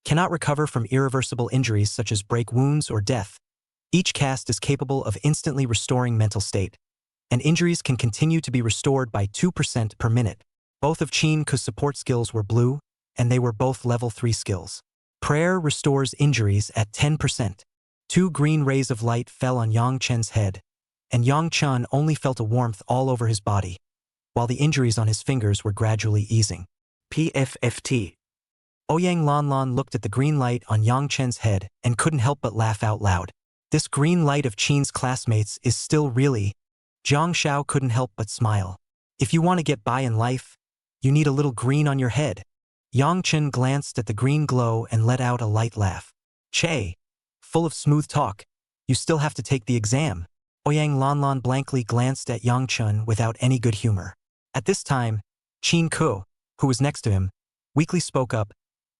cannot recover from irreversible injuries such as break wounds or death. Each cast is capable of instantly restoring mental state, and injuries can continue to be restored by 2% per minute. Both of Qin Ku's support skills were blue, and they were both level 3 skills. Prayer restores injuries at 10%. 2 green rays of light fell on Yang Chen's head, and Yang Chen only felt a warmth all over his body, while the injuries on his fingers were gradually easing. PFFT. Ouyang Lanlan looked at the green light on Yang Chen's head and couldn't help but laugh out loud. This green light of Qin's classmates is still really... Zhang Xiao couldn't help but smile. If you want to get by in life, you need a little green on your head. Yang Chen glanced at the green glow and let out a light laugh. Che, full of smooth talk, you still have to take the exam. Ouyang Lanlan blankly glanced at Yang Chen without any good humor. At this time, Qin Ku, who was next to him, weakly spoke up.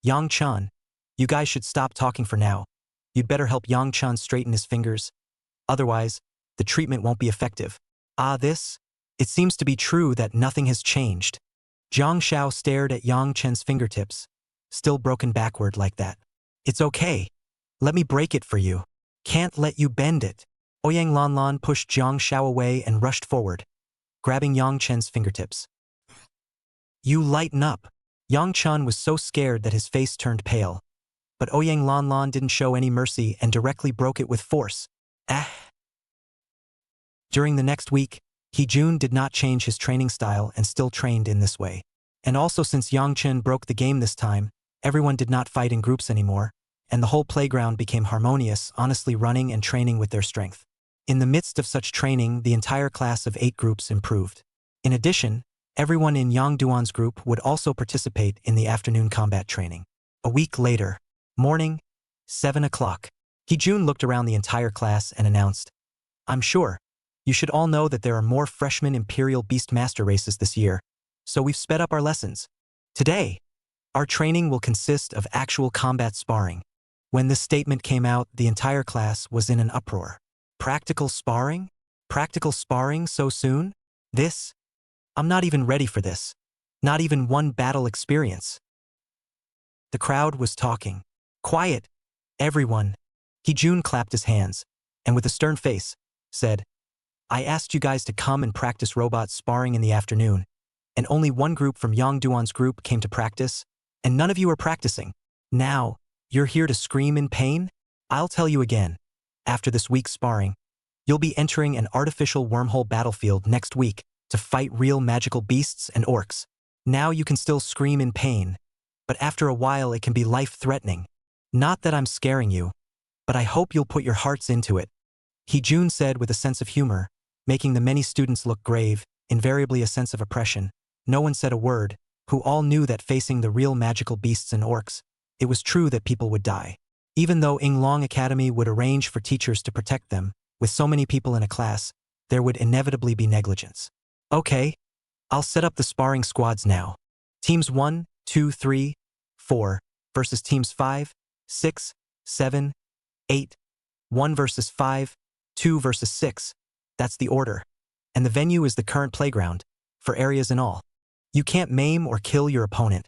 Yang Chen, you guys should stop talking for now. You'd better help Yang Chen straighten his fingers. Otherwise, the treatment won't be effective. It seems to be true that nothing has changed. Zhang Xiao stared at Yang Chen's fingertips, still broken backward like that. It's okay. Let me break it for you. Can't let you bend it. Ouyang Lanlan pushed Zhang Xiao away and rushed forward, grabbing Yang Chen's fingertips. You lighten up. Yang Chen was so scared that his face turned pale. But Ouyang Lanlan didn't show any mercy and directly broke it with force. During the next week, He-jun did not change his training style and still trained in this way. And also since Yang Chen broke the game this time, everyone did not fight in groups anymore, and the whole playground became harmonious, honestly running and training with their strength. In the midst of such training, the entire class of 8 groups improved. In addition, everyone in Yang Duan's group would also participate in the afternoon combat training. A week later, morning, 7 o'clock. He-jun looked around the entire class and announced, I'm sure. You should all know that there are more freshman Imperial Beastmaster races this year, so we've sped up our lessons. Today, our training will consist of actual combat sparring. When this statement came out, the entire class was in an uproar. Practical sparring? Practical sparring so soon? I'm not even ready for this. Not even one battle experience. The crowd was talking. Quiet, everyone. He-jun clapped his hands, and with a stern face, said, I asked you guys to come and practice robot sparring in the afternoon, and only one group from Yang Duan's group came to practice, and none of you are practicing. Now, you're here to scream in pain? I'll tell you again. After this week's sparring, you'll be entering an artificial wormhole battlefield next week to fight real magical beasts and orcs. Now you can still scream in pain, but after a while it can be life-threatening. Not that I'm scaring you, but I hope you'll put your hearts into it. He-jun said with a sense of humor, making the many students look grave, invariably a sense of oppression. No one said a word, who all knew that facing the real magical beasts and orcs, it was true that people would die. Even though Yinglong Academy would arrange for teachers to protect them, with so many people in a class, there would inevitably be negligence. Okay, I'll set up the sparring squads now. Teams 1, 2, 3, 4, versus teams 5, 6, 7, 8, 1 versus 5, 2 versus 6. That's the order. And the venue is the current playground, for areas and all. You can't maim or kill your opponent,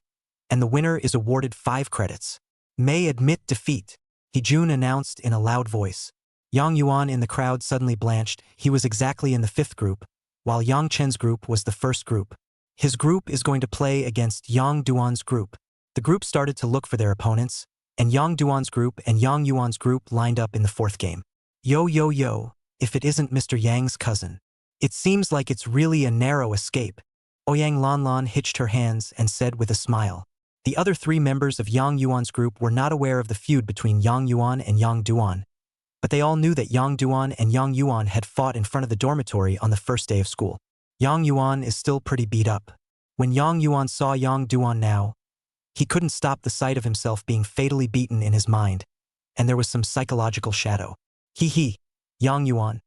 and the winner is awarded 5 credits. May admit defeat, He-jun announced in a loud voice. Yang Yuan in the crowd suddenly blanched. He was exactly in the 5th group, while Yang Chen's group was the 1st group. His group is going to play against Yang Duan's group. The group started to look for their opponents, and Yang Duan's group and Yang Yuan's group lined up in the 4th game. Yo, if it isn't Mr. Yang's cousin. It seems like it's really a narrow escape. Ouyang Lanlan hitched her hands and said with a smile. The other 3 members of Yang Yuan's group were not aware of the feud between Yang Yuan and Yang Duan, but they all knew that Yang Duan and Yang Yuan had fought in front of the dormitory on the first day of school. Yang Yuan is still pretty beat up. When Yang Yuan saw Yang Duan now, he couldn't stop the sight of himself being fatally beaten in his mind, and there was some psychological shadow. Yang Yuan.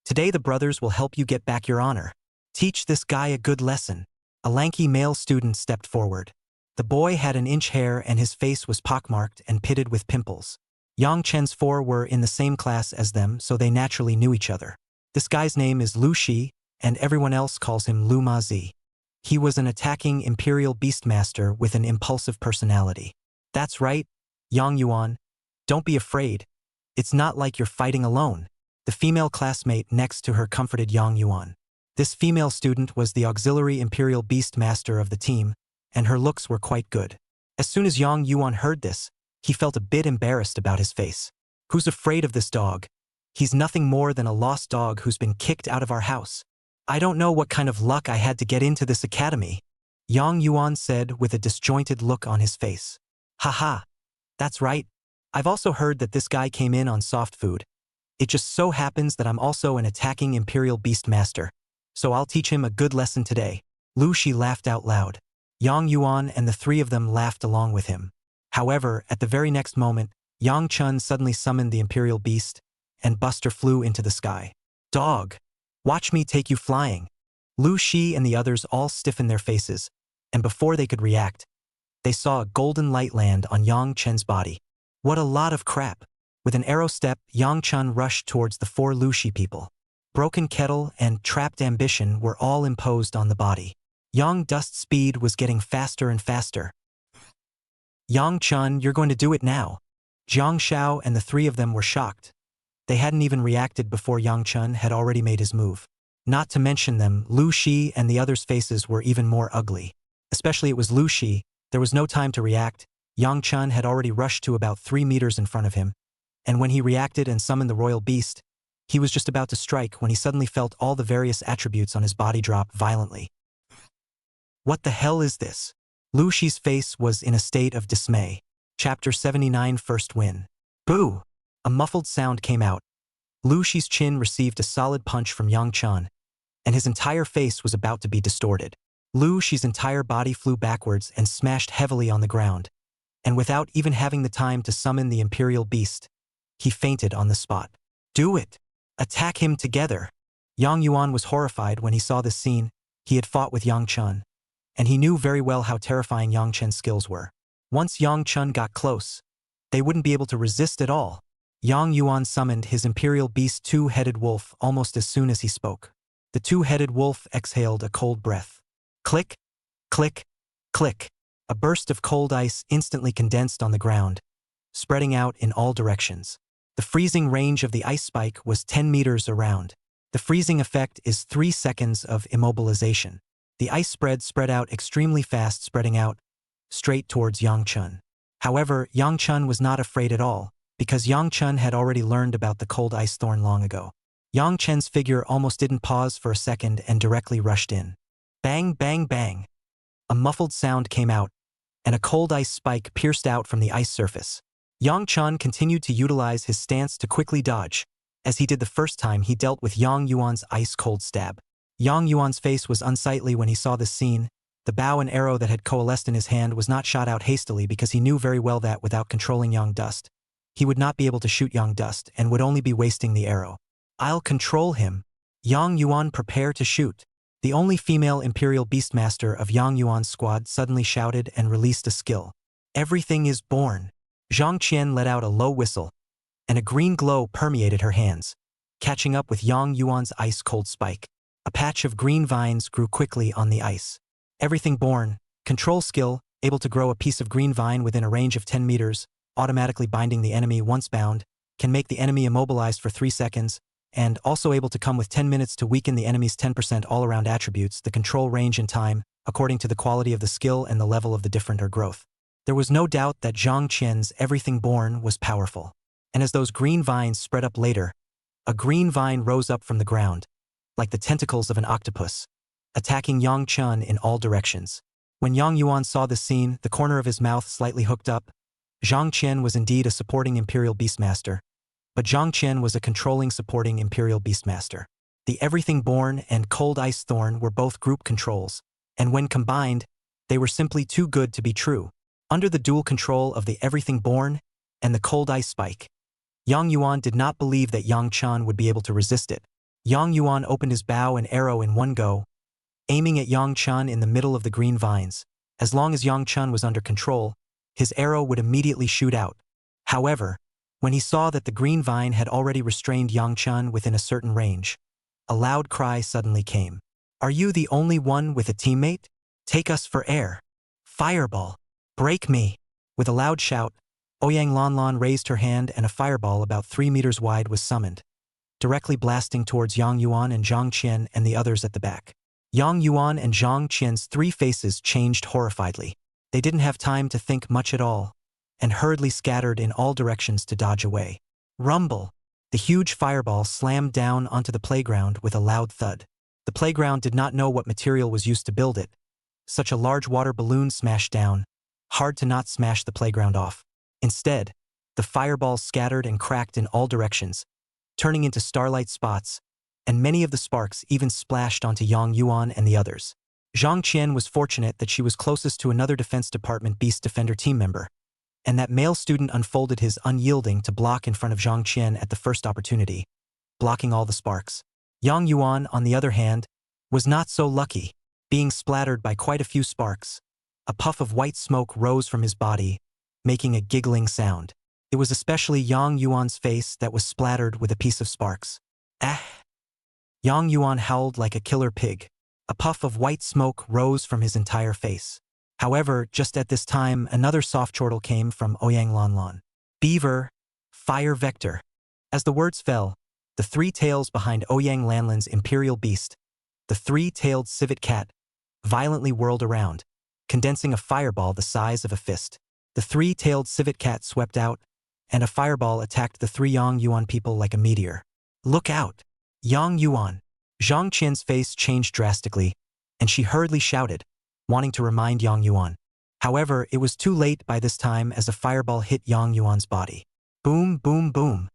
Today the brothers will help you get back your honor. Teach this guy a good lesson. A lanky male student stepped forward. The boy had an inch hair and his face was pockmarked and pitted with pimples. Yang Chen's four were in the same class as them, so they naturally knew each other. This guy's name is Lu Shi, and everyone else calls him Lu Ma Zi. He was an attacking Imperial Beastmaster with an impulsive personality. That's right, Yang Yuan. Don't be afraid. It's not like you're fighting alone. The female classmate next to her comforted Yang Yuan. This female student was the auxiliary Imperial Beastmaster of the team, and her looks were quite good. As soon as Yang Yuan heard this, he felt a bit embarrassed about his face. Who's afraid of this dog? He's nothing more than a lost dog who's been kicked out of our house. I don't know what kind of luck I had to get into this academy, Yang Yuan said with a disjointed look on his face. Haha. That's right. I've also heard that this guy came in on soft food. It just so happens that I'm also an attacking Imperial Beastmaster, so I'll teach him a good lesson today. Lu Shi laughed out loud. Yang Yuan and the three of them laughed along with him. However, at the very next moment, Yang Chun suddenly summoned the Imperial Beast, and Buster flew into the sky. Dog! Watch me take you flying. Lu Shi and the others all stiffened their faces, and before they could react, they saw a golden light land on Yang Chen's body. What a lot of crap! With an arrow step, Yang Chun rushed towards the four Lu Shi people. Broken Kettle and Trapped Ambition were all imposed on the body. Yang Dust's speed was getting faster and faster. Yang Chun, you're going to do it now. Jiang Xiao and the three of them were shocked. They hadn't even reacted before Yang Chun had already made his move. Not to mention them, Lu Shi and the others' faces were even more ugly. Especially it was Lu Shi. There was no time to react. Yang Chun had already rushed to about 3 meters in front of him, and when he reacted and summoned the royal beast, he was just about to strike when he suddenly felt all the various attributes on his body drop violently. What the hell is this? Lu Shi's face was in a state of dismay. Chapter 79 First Win. Boo! A muffled sound came out. Lu Shi's chin received a solid punch from Yang Chun, and his entire face was about to be distorted. Lu Shi's entire body flew backwards and smashed heavily on the ground, and without even having the time to summon the Imperial Beast, he fainted on the spot. Do it! Attack him together! Yang Yuan was horrified when he saw this scene. He had fought with Yang Chun, and he knew very well how terrifying Yang Chen's skills were. Once Yang Chun got close, they wouldn't be able to resist at all. Yang Yuan summoned his Imperial Beast Two-Headed Wolf almost as soon as he spoke. The Two-Headed Wolf exhaled a cold breath. Click, click, click. A burst of cold ice instantly condensed on the ground, spreading out in all directions. The freezing range of the ice spike was 10 meters around. The freezing effect is 3 seconds of immobilization. The ice spread out extremely fast, spreading out straight towards Yang Chun. However, Yang Chun was not afraid at all, because Yang Chun had already learned about the cold ice thorn long ago. Yang Chen's figure almost didn't pause for a second and directly rushed in. Bang, bang, bang. A muffled sound came out, and a cold ice spike pierced out from the ice surface. Yang Chun continued to utilize his stance to quickly dodge, as he did the first time he dealt with Yang Yuan's ice-cold stab. Yang Yuan's face was unsightly when he saw this scene. The bow and arrow that had coalesced in his hand was not shot out hastily because he knew very well that without controlling Yang Dust, he would not be able to shoot Yang Dust and would only be wasting the arrow. I'll control him. Yang Yuan, prepare to shoot. The only female Imperial Beastmaster of Yang Yuan's squad suddenly shouted and released a skill. Everything is born. Zhang Qian let out a low whistle, and a green glow permeated her hands, catching up with Yang Yuan's ice-cold spike. A patch of green vines grew quickly on the ice. Everything born, control skill, able to grow a piece of green vine within a range of 10 meters, automatically binding the enemy once bound, can make the enemy immobilized for 3 seconds, and also able to come with 10 minutes to weaken the enemy's 10% all-around attributes. The control range and time, according to the quality of the skill and the level of the different or growth. There was no doubt that Zhang Qian's Everything Born was powerful. And as those green vines spread up later, a green vine rose up from the ground, like the tentacles of an octopus, attacking Yang Chun in all directions. When Yang Yuan saw this scene, the corner of his mouth slightly hooked up. Zhang Qian was indeed a supporting Imperial Beastmaster, but Zhang Qian was a controlling supporting Imperial Beastmaster. The Everything Born and Cold Ice Thorn were both group controls, and when combined, they were simply too good to be true. Under the dual control of the Everything Born and the Cold Ice Spike, Yang Yuan did not believe that Yang Chun would be able to resist it. Yang Yuan opened his bow and arrow in one go, aiming at Yang Chun in the middle of the green vines. As long as Yang Chun was under control, his arrow would immediately shoot out. However, when he saw that the green vine had already restrained Yang Chun within a certain range, a loud cry suddenly came. "Are you the only one with a teammate? Take us for air. Fireball! Break me!" With a loud shout, Ouyang Lanlan raised her hand and a fireball about 3 meters wide was summoned, directly blasting towards Yang Yuan and Zhang Qian and the others at the back. Yang Yuan and Zhang Qian's 3 faces changed horrifiedly. They didn't have time to think much at all, and hurriedly scattered in all directions to dodge away. Rumble! The huge fireball slammed down onto the playground with a loud thud. The playground did not know what material was used to build it. Such a large water balloon smashed down, hard to not smash the playground off. Instead, the fireballs scattered and cracked in all directions, turning into starlight spots, and many of the sparks even splashed onto Yang Yuan and the others. Zhang Qian was fortunate that she was closest to another Defense Department Beast Defender team member, and that male student unfolded his unyielding to block in front of Zhang Qian at the first opportunity, blocking all the sparks. Yang Yuan, on the other hand, was not so lucky, being splattered by quite a few sparks. A puff of white smoke rose from his body, making a giggling sound. It was especially Yang Yuan's face that was splattered with a piece of sparks. Ah! Yang Yuan howled like a killer pig. A puff of white smoke rose from his entire face. However, just at this time, another soft chortle came from Ouyang Lanlan. Beaver, fire vector. As the words fell, the 3 tails behind Ouyang Lanlan's imperial beast, the 3-tailed civet cat, violently whirled around, condensing a fireball the size of a fist. The 3-tailed civet cat swept out, and a fireball attacked the 3 Yang Yuan people like a meteor. Look out! Yang Yuan! Zhang Qian's face changed drastically, and she hurriedly shouted, wanting to remind Yang Yuan. However, it was too late by this time as a fireball hit Yang Yuan's body. Boom, boom, boom.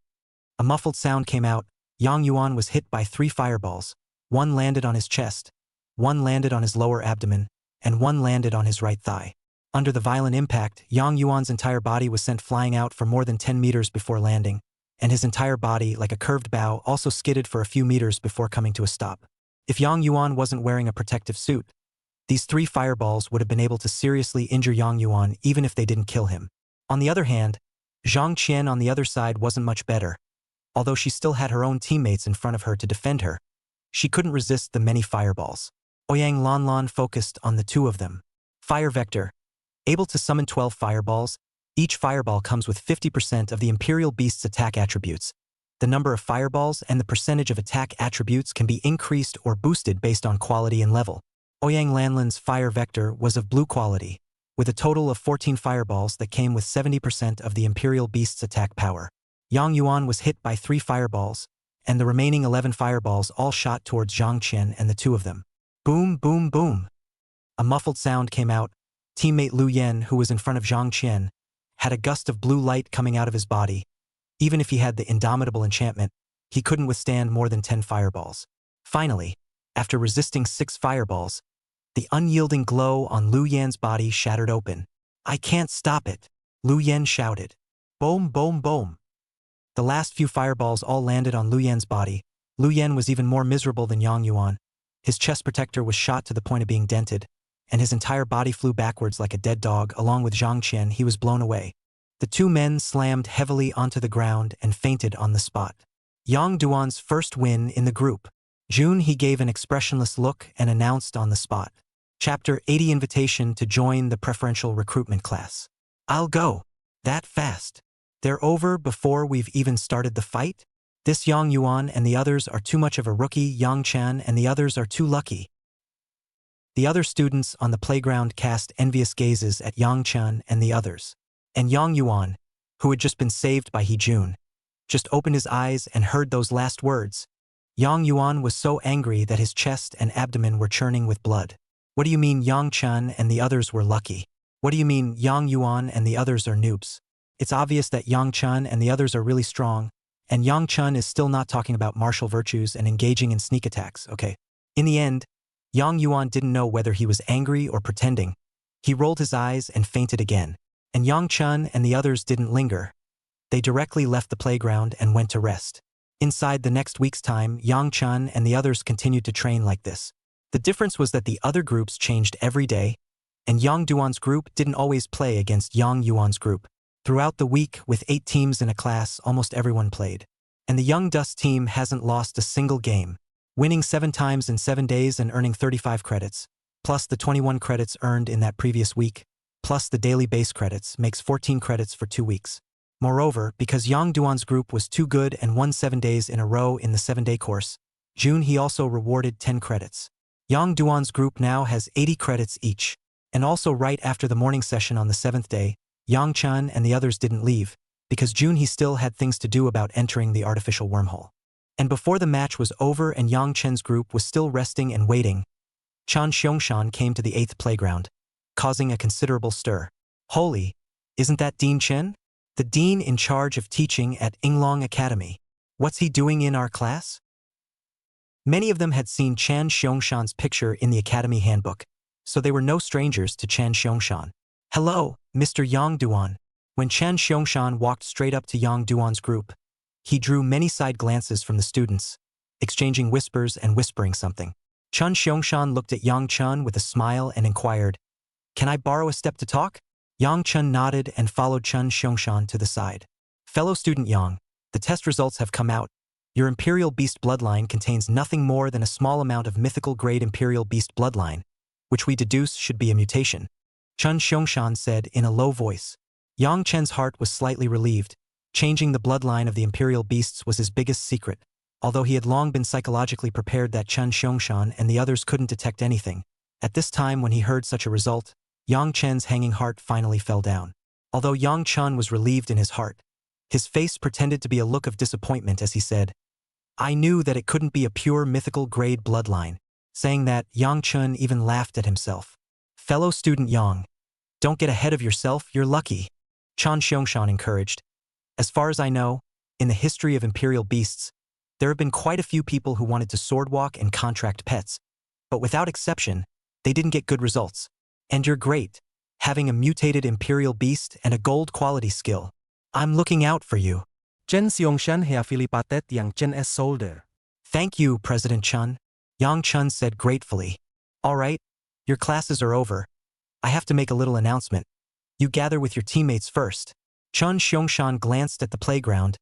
A muffled sound came out. Yang Yuan was hit by 3 fireballs. 1 landed on his chest, 1 landed on his lower abdomen, and 1 landed on his right thigh. Under the violent impact, Yang Yuan's entire body was sent flying out for more than 10 meters before landing, and his entire body, like a curved bow, also skidded for a few meters before coming to a stop. If Yang Yuan wasn't wearing a protective suit, these 3 fireballs would have been able to seriously injure Yang Yuan even if they didn't kill him. On the other hand, Zhang Qian on the other side wasn't much better. Although she still had her own teammates in front of her to defend her, she couldn't resist the many fireballs. Ouyang Lanlan focused on the 2 of them. Fire Vector. Able to summon 12 fireballs, each fireball comes with 50% of the Imperial Beast's attack attributes. The number of fireballs and the percentage of attack attributes can be increased or boosted based on quality and level. Ouyang Lanlan's Fire Vector was of blue quality, with a total of 14 fireballs that came with 70% of the Imperial Beast's attack power. Yang Yuan was hit by 3 fireballs, and the remaining 11 fireballs all shot towards Zhang Qian and the 2 of them. Boom, boom, boom. A muffled sound came out. Teammate Liu Yan, who was in front of Zhang Qian, had a gust of blue light coming out of his body. Even if he had the indomitable enchantment, he couldn't withstand more than 10 fireballs. Finally, after resisting 6 fireballs, the unyielding glow on Liu Yan's body shattered open. "I can't stop it," Liu Yan shouted. Boom, boom, boom. The last few fireballs all landed on Liu Yan's body. Liu Yan was even more miserable than Yang Yuan. His chest protector was shot to the point of being dented, and his entire body flew backwards like a dead dog. Along with Zhang Qian, he was blown away. The 2 men slammed heavily onto the ground and fainted on the spot. Yang Duan's first win in the group. June he gave an expressionless look and announced on the spot. Chapter 80 Invitation to join the preferential recruitment class. I'll go. That fast. They're over before we've even started the fight? This Yang Yuan and the others are too much of a rookie. Yang Chan and the others are too lucky. The other students on the playground cast envious gazes at Yang Chan and the others. And Yang Yuan, who had just been saved by He Jun, just opened his eyes and heard those last words. Yang Yuan was so angry that his chest and abdomen were churning with blood. What do you mean Yang Chan and the others were lucky? What do you mean Yang Yuan and the others are noobs? It's obvious that Yang Chun and the others are really strong, and Yang Chun is still not talking about martial virtues and engaging in sneak attacks, okay? In the end, Yang Yuan didn't know whether he was angry or pretending. He rolled his eyes and fainted again. And Yang Chun and the others didn't linger. They directly left the playground and went to rest. Inside the next week's time, Yang Chun and the others continued to train like this. The difference was that the other groups changed every day, and Yang Duan's group didn't always play against Yang Yuan's group. Throughout the week, with 8 teams in a class, almost everyone played. And the Young Dust team hasn't lost a single game, winning 7 times in 7 days and earning 35 credits, plus the 21 credits earned in that previous week, plus the daily base credits, makes 14 credits for 2 weeks. Moreover, because Yang Duan's group was too good and won 7 days in a row in the 7-day course, June he also rewarded 10 credits. Yang Duan's group now has 80 credits each. And also right after the morning session on the 7th day, Yang Chun and the others didn't leave, because June he still had things to do about entering the artificial wormhole. And before the match was over and Yang Chen's group was still resting and waiting, Chan Xiangshan came to the 8th playground, causing a considerable stir. Holy, isn't that Dean Chen? The dean in charge of teaching at Yinglong Academy. What's he doing in our class? Many of them had seen Chan Xiangshan's picture in the academy handbook, so they were no strangers to Chan Xiangshan. Hello, Mr. Yang Duan. When Chan Xiangshan walked straight up to Yang Duan's group, he drew many side glances from the students, exchanging whispers and whispering something. Chan Xiangshan looked at Yang Chun with a smile and inquired, "Can I borrow a step to talk?" Yang Chun nodded and followed Chan Xiangshan to the side. Fellow student Yang, the test results have come out. Your Imperial Beast bloodline contains nothing more than a small amount of mythical grade Imperial Beast bloodline, which we deduce should be a mutation. Chan Xiangshan said in a low voice. Yang Chen's heart was slightly relieved. Changing the bloodline of the Imperial Beasts was his biggest secret, although he had long been psychologically prepared that Chan Xiangshan and the others couldn't detect anything. At this time when he heard such a result, Yang Chen's hanging heart finally fell down. Although Yang Chun was relieved in his heart, his face pretended to be a look of disappointment as he said, "I knew that it couldn't be a pure mythical grade bloodline." Saying that, Yang Chun even laughed at himself. Fellow student Yang, don't get ahead of yourself, you're lucky. Chan Xiangshan encouraged. As far as I know, in the history of Imperial Beasts, there have been quite a few people who wanted to swordwalk and contract pets, but without exception, they didn't get good results. And you're great, having a mutated Imperial Beast and a gold quality skill. I'm looking out for you. Chen Xiangshan happily patted Yang Chen's shoulder. Thank you, President Chun. Yang Chun said gratefully. All right, your classes are over. I have to make a little announcement. You gather with your teammates first. Chan Xiangshan glanced at the playground.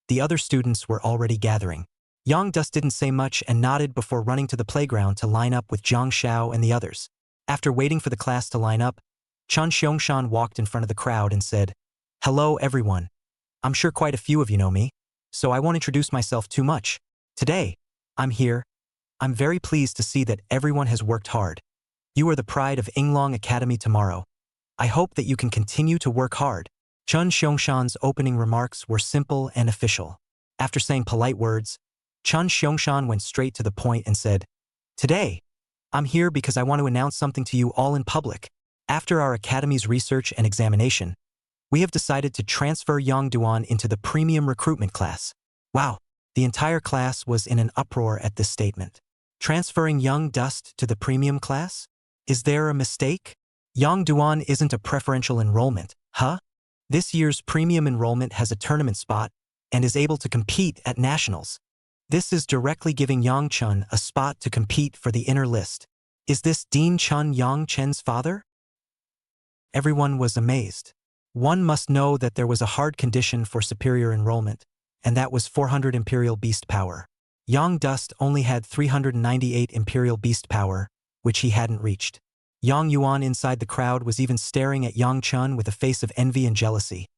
The other students were already gathering. Yang Dust didn't say much and nodded before running to the playground to line up with Zhang Xiao and the others. After waiting for the class to line up, Chan Xiangshan walked in front of the crowd and said, "Hello everyone. I'm sure quite a few of you know me, so I won't introduce myself too much. Today, I'm here. I'm very pleased to see that everyone has worked hard. You are the pride of Yinglong Academy tomorrow. I hope that you can continue to work hard." Chan Xiangshan's opening remarks were simple and official. After saying polite words, Chan Xiangshan went straight to the point and said, "Today, I'm here because I want to announce something to you all in public. After our academy's research and examination, we have decided to transfer Yang Duan into the premium recruitment class." Wow, the entire class was in an uproar at this statement. Transferring Young Dust to the premium class? Is there a mistake? Yang Duan isn't a preferential enrollment, huh? This year's premium enrollment has a tournament spot and is able to compete at nationals. This is directly giving Yang Chun a spot to compete for the inner list. Is this Dean Chun Yang Chen's father? Everyone was amazed. One must know that there was a hard condition for superior enrollment, and that was 400 Imperial Beast Power. Yang Dust only had 398 Imperial Beast Power, which he hadn't reached. Yang Yuan inside the crowd was even staring at Yang Chun with a face of envy and jealousy.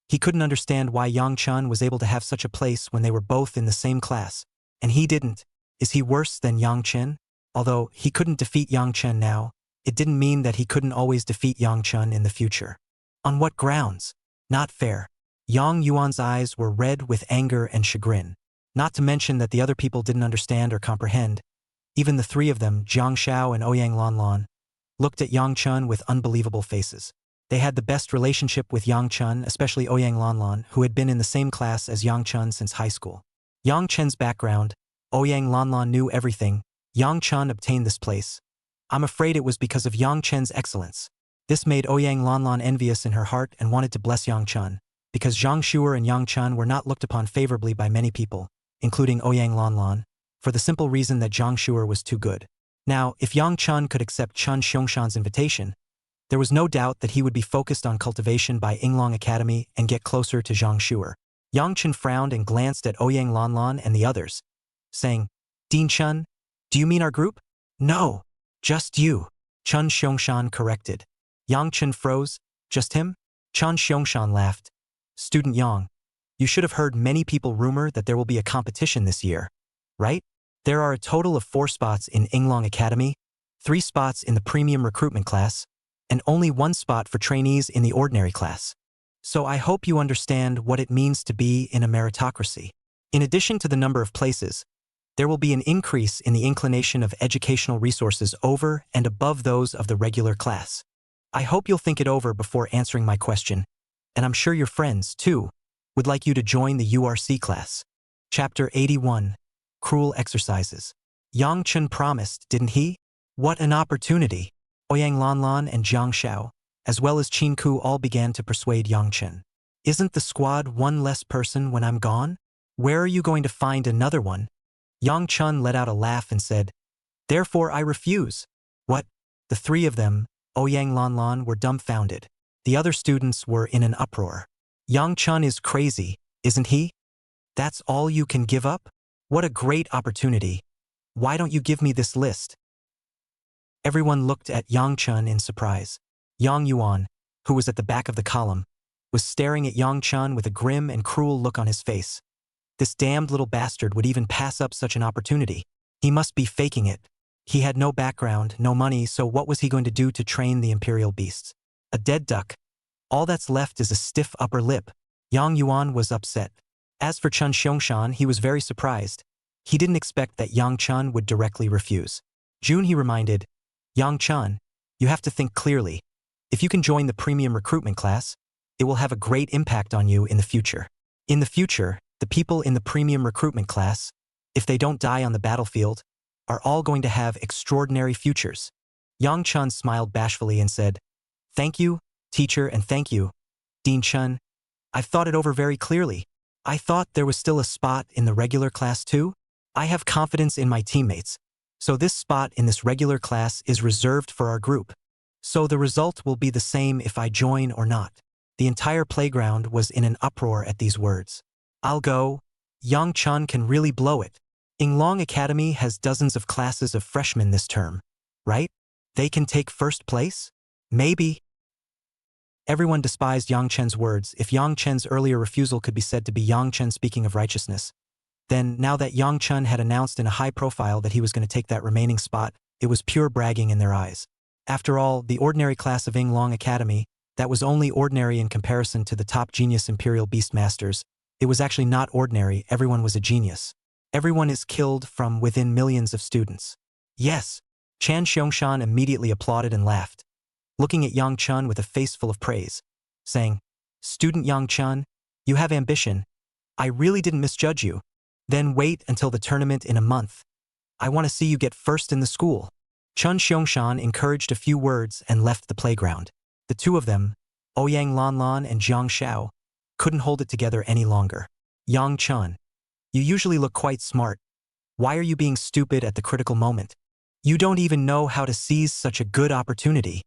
He couldn't understand why Yang Chun was able to have such a place when they were both in the same class, and he didn't. Is he worse than Yang Chen? Although he couldn't defeat Yang Chen now, it didn't mean that he couldn't always defeat Yang Chun in the future. On what grounds? Not fair. Yang Yuan's eyes were red with anger and chagrin. Not to mention that the other people didn't understand or comprehend. Even the 3 of them, Zhang Xiao and Ouyang Lanlan, looked at Yang Chun with unbelievable faces. They had the best relationship with Yang Chun, especially Ouyang Lanlan, who had been in the same class as Yang Chun since high school. Yang Chen's background, Ouyang Lanlan knew everything. Yang Chun obtained this place. I'm afraid it was because of Yang Chen's excellence. This made Ouyang Lanlan envious in her heart and wanted to bless Yang Chun, because Zhang Shuer and Yang Chun were not looked upon favorably by many people, including Ouyang Lanlan, for the simple reason that Zhang Shuer was too good. Now, if Yang Chun could accept Chun Xiongxan's invitation, there was no doubt that he would be focused on cultivation by Yinglong Academy and get closer to Zhang Shuer. Yang Chun frowned and glanced at Ouyang Lanlan and the others, saying, Dean Chun, do you mean our group? No, just you, Chun Xiongxan corrected. Yang Chun froze, just him? Chun Xiongxan laughed. Student Yang, you should have heard many people rumor that there will be a competition this year, right? There are a total of 4 spots in Yinglong Academy, 3 spots in the premium recruitment class, and only 1 spot for trainees in the ordinary class. So I hope you understand what it means to be in a meritocracy. In addition to the number of places, there will be an increase in the inclination of educational resources over and above those of the regular class. I hope you'll think it over before answering my question, and I'm sure your friends, too, would like you to join the URC class. Chapter 81. Cruel Exercises. Yang Chun promised, didn't he? What an opportunity! Ouyang Lanlan and Jiang Xiao, as well as Qin Ku, all began to persuade Yang Chun. Isn't the squad 1 less person when I'm gone? Where are you going to find another one? Yang Chun let out a laugh and said, Therefore I refuse. What? The 3 of them, Ouyang Lanlan, were dumbfounded. The other students were in an uproar. Yang Chun is crazy, isn't he? That's all you can give up? What a great opportunity. Why don't you give me this list? Everyone looked at Yang Chun in surprise. Yang Yuan, who was at the back of the column, was staring at Yang Chun with a grim and cruel look on his face. This damned little bastard would even pass up such an opportunity. He must be faking it. He had no background, no money, so what was he going to do to train the imperial beasts? A dead duck. All that's left is a stiff upper lip. Yang Yuan was upset. As for Chun Xiongxan, he was very surprised. He didn't expect that Yang Chun would directly refuse. June, he reminded, Yang Chun, you have to think clearly. If you can join the premium recruitment class, it will have a great impact on you in the future. In the future, the people in the premium recruitment class, if they don't die on the battlefield, are all going to have extraordinary futures. Yang Chun smiled bashfully and said, Thank you, teacher, and thank you, Dean Chun. I've thought it over very clearly. I thought there was still a spot in the regular class too. I have confidence in my teammates, so this spot in this regular class is reserved for our group. So the result will be the same if I join or not. The entire playground was in an uproar at these words. I'll go. Yang Chun can really blow it. Yinglong Academy has dozens of classes of freshmen this term, right? They can take first place? Maybe. Everyone despised Yang Chen's words. If Yang Chen's earlier refusal could be said to be Yang Chen speaking of righteousness, then now that Yang Chun had announced in a high profile that he was going to take that remaining spot, it was pure bragging in their eyes. After all, the ordinary class of Yinglong Academy, that was only ordinary in comparison to the top genius Imperial Beastmasters, it was actually not ordinary. Everyone was a genius. Everyone is killed from within millions of students. Yes, Chan Xiongxan immediately applauded and laughed, looking at Yang Chun with a face full of praise, saying, Student Yang Chun, you have ambition. I really didn't misjudge you. Then wait until the tournament in a month. I want to see you get first in the school. Chun Xiongxan encouraged a few words and left the playground. The 2 of them, Ouyang Lanlan and Jiang Xiao, couldn't hold it together any longer. Yang Chun, you usually look quite smart. Why are you being stupid at the critical moment? You don't even know how to seize such a good opportunity.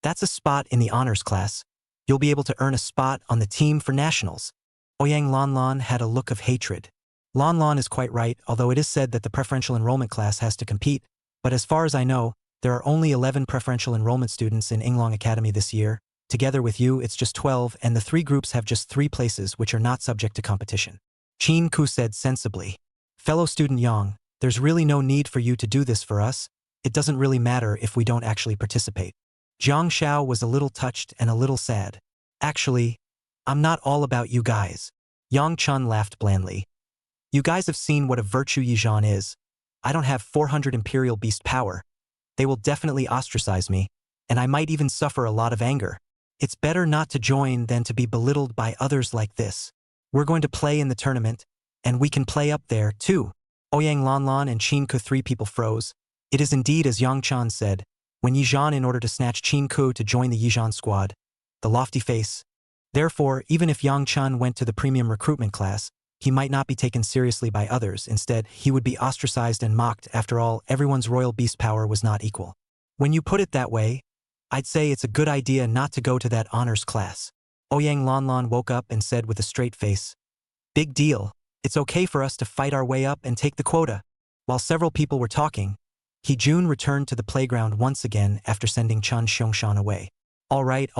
That's a spot in the honors class. You'll be able to earn a spot on the team for nationals. Ouyang Lanlan had a look of hatred. Lanlan is quite right, although it is said that the preferential enrollment class has to compete, but as far as I know, there are only 11 preferential enrollment students in Yinglong Academy this year. Together with you, it's just 12, and the 3 groups have just 3 places which are not subject to competition. Qin Ku said sensibly, Fellow student Yang, there's really no need for you to do this for us. It doesn't really matter if we don't actually participate. Jiang Xiao was a little touched and a little sad. Actually, I'm not all about you guys. Yang Chun laughed blandly. You guys have seen what a virtue Yizhan is. I don't have 400 Imperial Beast power. They will definitely ostracize me, and I might even suffer a lot of anger. It's better not to join than to be belittled by others like this. We're going to play in the tournament, and we can play up there, too. Ouyang Lanlan and Qin Ku, 3 people froze. It is indeed as Yang Chan said, when Yizhan in order to snatch Qin Ku to join the Yizhan squad. The lofty face. Therefore, even if Yang Chun went to the premium recruitment class, he might not be taken seriously by others. Instead, he would be ostracized and mocked. After all, everyone's royal beast power was not equal. When you put it that way, I'd say it's a good idea not to go to that honors class. Ouyang Lanlan woke up and said with a straight face, "Big deal. It's okay for us to fight our way up and take the quota." While several people were talking, Hee-jun returned to the playground once again after sending Chun Xiong-shan away. All right,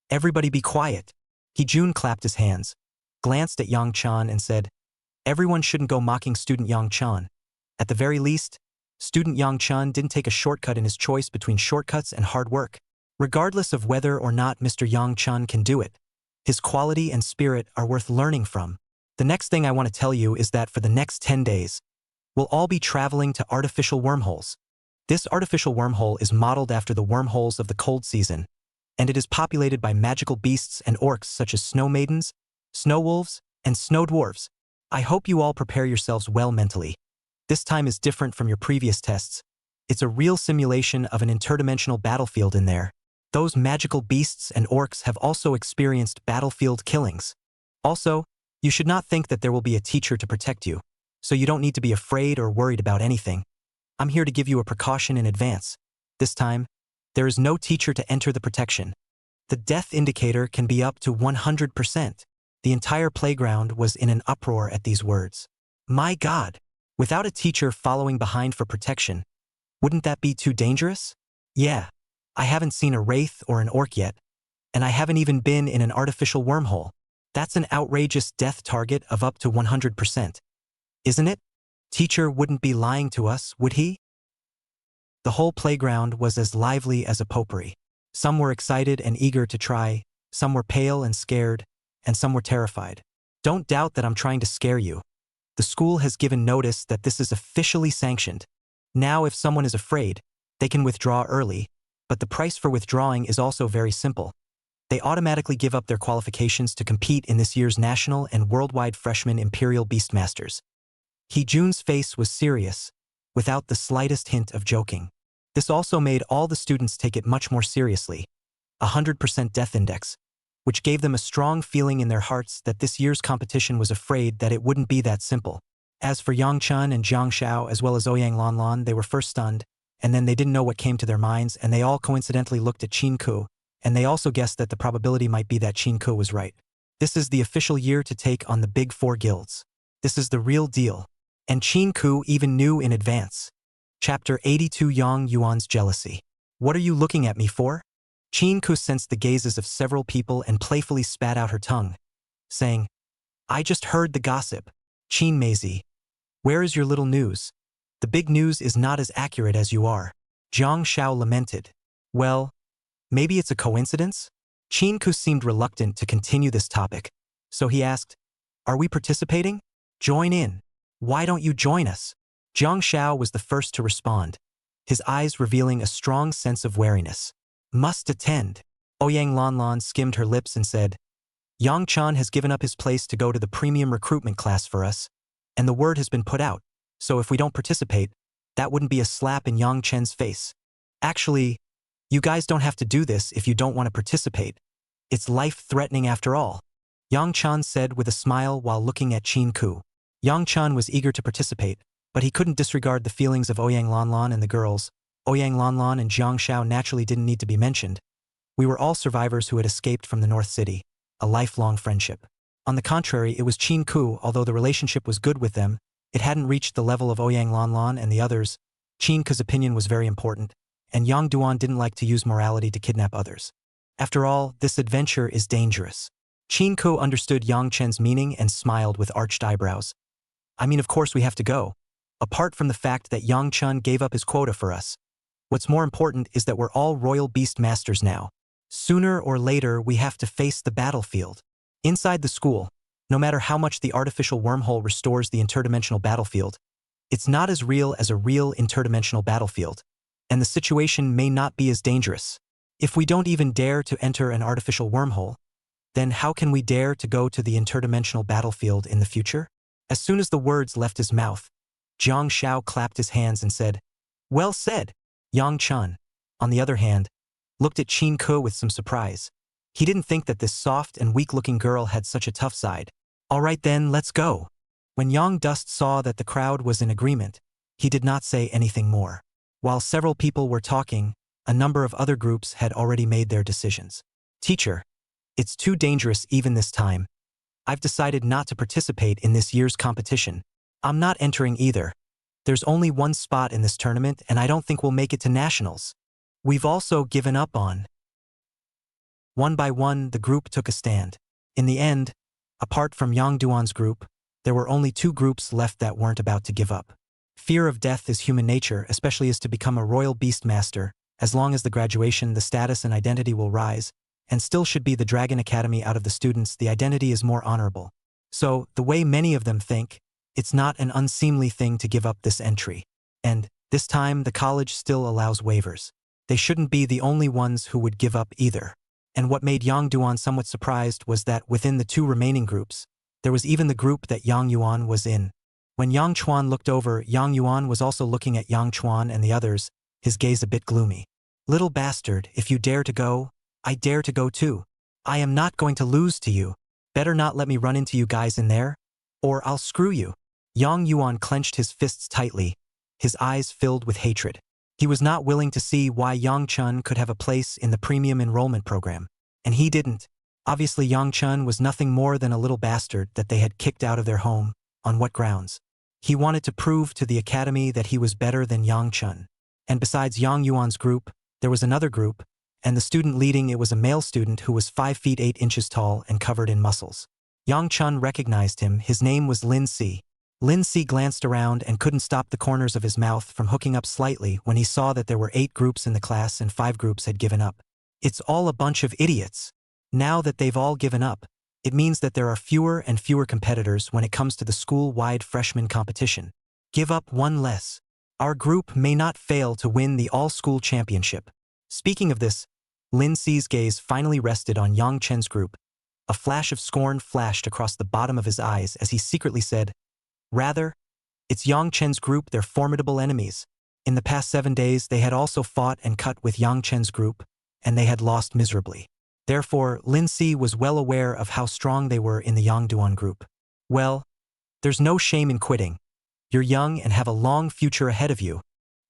everybody be quiet." Hee-jun clapped his hands, glanced at Yang Chan and said, "Everyone shouldn't go mocking student Yang Chan. At the very least, student Yang Chan didn't take a shortcut in his choice between shortcuts and hard work. Regardless of whether or not Mr. Yang Chan can do it, his quality and spirit are worth learning from." The next thing I want to tell you is that for the next 10 days, we'll all be traveling to artificial wormholes. This artificial wormhole is modeled after the wormholes of the cold season, and it is populated by magical beasts and orcs such as snow maidens, snow wolves, and snow dwarves. I hope you all prepare yourselves well mentally. This time is different from your previous tests. It's a real simulation of an interdimensional battlefield in there. Those magical beasts and orcs have also experienced battlefield killings. Also, you should not think that there will be a teacher to protect you, so you don't need to be afraid or worried about anything. I'm here to give you a precaution in advance. This time, there is no teacher to enter the protection. The death indicator can be up to 100%. The entire playground was in an uproar at these words. My God! Without a teacher following behind for protection, wouldn't that be too dangerous? Yeah, I haven't seen a wraith or an orc yet, and I haven't even been in an artificial wormhole. That's an outrageous death target of up to 100%. Isn't it? Teacher wouldn't be lying to us, would he? The whole playground was as lively as a potpourri. Some were excited and eager to try, some were pale and scared, and some were terrified. Don't doubt that I'm trying to scare you. The school has given notice that this is officially sanctioned. Now if someone is afraid, they can withdraw early, but the price for withdrawing is also very simple. They automatically give up their qualifications to compete in this year's national and worldwide freshman Imperial Beastmasters. Hee-jun's face was serious, without the slightest hint of joking. This also made all the students take it much more seriously. 100% death index, which gave them a strong feeling in their hearts that this year's competition was afraid that it wouldn't be that simple. As for Yang Chun and Jiang Xiao as well as Ouyang Lanlan, they were first stunned, and then they didn't know what came to their minds, and they all coincidentally looked at Qin Ku, and they also guessed that the probability might be that Qin Ku was right. This is the official year to take on the big four guilds. This is the real deal. And Qin Ku even knew in advance. Chapter 82 Yang Yuan's Jealousy. What are you looking at me for? Qin Ku sensed the gazes of several people and playfully spat out her tongue, saying, I just heard the gossip. Qin Meizi, where is your little news? The big news is not as accurate as you are. Jiang Xiao lamented. Well, maybe it's a coincidence? Qin Ku seemed reluctant to continue this topic, so he asked, Are we participating? Join in. Why don't you join us? Jiang Xiao was the first to respond, his eyes revealing a strong sense of wariness. Must attend. Ouyang Lanlan skimmed her lips and said, Yang Chan has given up his place to go to the premium recruitment class for us, and the word has been put out, so if we don't participate, that wouldn't be a slap in Yang Chen's face. Actually, you guys don't have to do this if you don't want to participate. It's life-threatening after all. Yang Chan said with a smile while looking at Qin Ku. Yang Chan was eager to participate, but he couldn't disregard the feelings of Ouyang Lanlan and the girls. Ouyang Lanlan and Jiang Xiao naturally didn't need to be mentioned. We were all survivors who had escaped from the North City, a lifelong friendship. On the contrary, it was Qin Ku, although the relationship was good with them, it hadn't reached the level of Ouyang Lanlan and the others. Qin Ku's opinion was very important, and Yang Duan didn't like to use morality to kidnap others. After all, this adventure is dangerous. Qin Ku understood Yang Chen's meaning and smiled with arched eyebrows. I mean, of course we have to go. Apart from the fact that Yang Chun gave up his quota for us. What's more important is that we're all Royal Beast Masters now. Sooner or later, we have to face the battlefield. Inside the school, no matter how much the artificial wormhole restores the interdimensional battlefield, it's not as real as a real interdimensional battlefield, and the situation may not be as dangerous. If we don't even dare to enter an artificial wormhole, then how can we dare to go to the interdimensional battlefield in the future? As soon as the words left his mouth, Jiang Xiao clapped his hands and said, Well said. Yang Chun, on the other hand, looked at Qin Ku with some surprise. He didn't think that this soft and weak-looking girl had such a tough side. All right then, let's go. When Yang Dust saw that the crowd was in agreement, he did not say anything more. While several people were talking, a number of other groups had already made their decisions. Teacher, it's too dangerous even this time. I've decided not to participate in this year's competition. I'm not entering either. There's only one spot in this tournament and I don't think we'll make it to nationals. We've also given up on. One by one, the group took a stand. In the end, apart from Yang Duan's group, there were only 2 groups left that weren't about to give up. Fear of death is human nature, especially as to become a royal beast master. As long as the graduation, the status and identity will rise, and still should be the Dragon Academy out of the students, the identity is more honorable. So, the way many of them think, it's not an unseemly thing to give up this entry. And, this time, the college still allows waivers. They shouldn't be the only ones who would give up either. And what made Yang Duan somewhat surprised was that within the 2 remaining groups, there was even the group that Yang Yuan was in. When Yang Chuan looked over, Yang Yuan was also looking at Yang Chuan and the others, his gaze a bit gloomy. Little bastard, if you dare to go, I dare to go too. I am not going to lose to you. Better not let me run into you guys in there, or I'll screw you. Yang Yuan clenched his fists tightly, his eyes filled with hatred. He was not willing to see why Yang Chun could have a place in the premium enrollment program. And he didn't. Obviously Yang Chun was nothing more than a little bastard that they had kicked out of their home. On what grounds? He wanted to prove to the academy that he was better than Yang Chun. And besides Yang Yuan's group, there was another group, and the student leading it was a male student who was 5 feet 8 inches tall and covered in muscles. Yang Chun recognized him. His name was Lin Si. Lin Si glanced around and couldn't stop the corners of his mouth from hooking up slightly when he saw that there were 8 groups in the class and 5 groups had given up. It's all a bunch of idiots. Now that they've all given up, it means that there are fewer and fewer competitors when it comes to the school-wide freshman competition. Give up one less. Our group may not fail to win the all-school championship. Speaking of this, Lin Si's gaze finally rested on Yang Chen's group. A flash of scorn flashed across the bottom of his eyes as he secretly said, "Rather, it's Yang Chen's group, they're formidable enemies. In the past 7 days, they had also fought and cut with Yang Chen's group, and they had lost miserably. Therefore, Lin Si was well aware of how strong they were in the Yang Duan group. Well, there's no shame in quitting. You're young and have a long future ahead of you.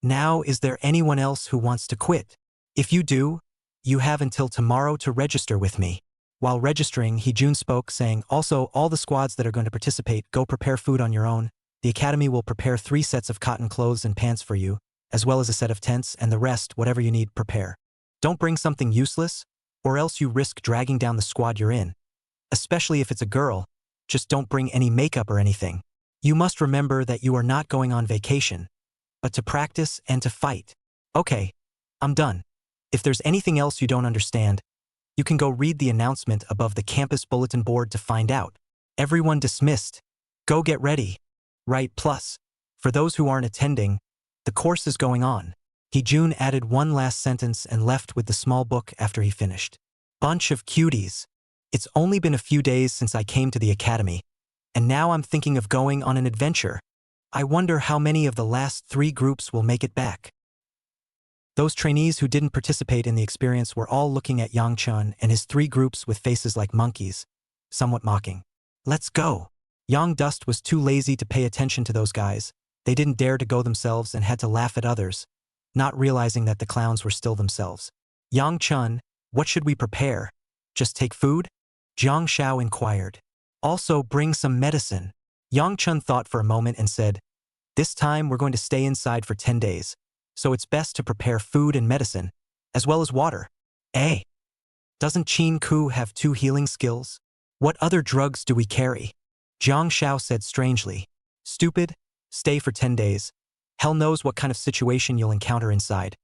Now, is there anyone else who wants to quit? If you do, you have until tomorrow to register with me." While registering, He-jun spoke, saying, "Also, all the squads that are going to participate, go prepare food on your own. The academy will prepare 3 sets of cotton clothes and pants for you, as well as a set of tents, and the rest, whatever you need, prepare. Don't bring something useless, or else you risk dragging down the squad you're in. Especially if it's a girl, just don't bring any makeup or anything. You must remember that you are not going on vacation, but to practice and to fight. Okay, I'm done. If there's anything else you don't understand, you can go read the announcement above the campus bulletin board to find out. Everyone dismissed. Go get ready. Right, plus, for those who aren't attending, the course is going on." He-jun added one last sentence and left with the small book after he finished. Bunch of cuties. It's only been a few days since I came to the academy, and now I'm thinking of going on an adventure. I wonder how many of the last 3 groups will make it back. Those trainees who didn't participate in the experience were all looking at Yang Chun and his 3 groups with faces like monkeys, somewhat mocking. Let's go. Yang Dust was too lazy to pay attention to those guys. They didn't dare to go themselves and had to laugh at others, not realizing that the clowns were still themselves. Yang Chun, what should we prepare? Just take food? Jiang Shao inquired. Also bring some medicine. Yang Chun thought for a moment and said, "This time we're going to stay inside for 10 days. So it's best to prepare food and medicine, as well as water." Eh? Doesn't Qin Ku have 2 healing skills? What other drugs do we carry? Jiang Shao said strangely. Stupid, stay for 10 days. Hell knows what kind of situation you'll encounter inside.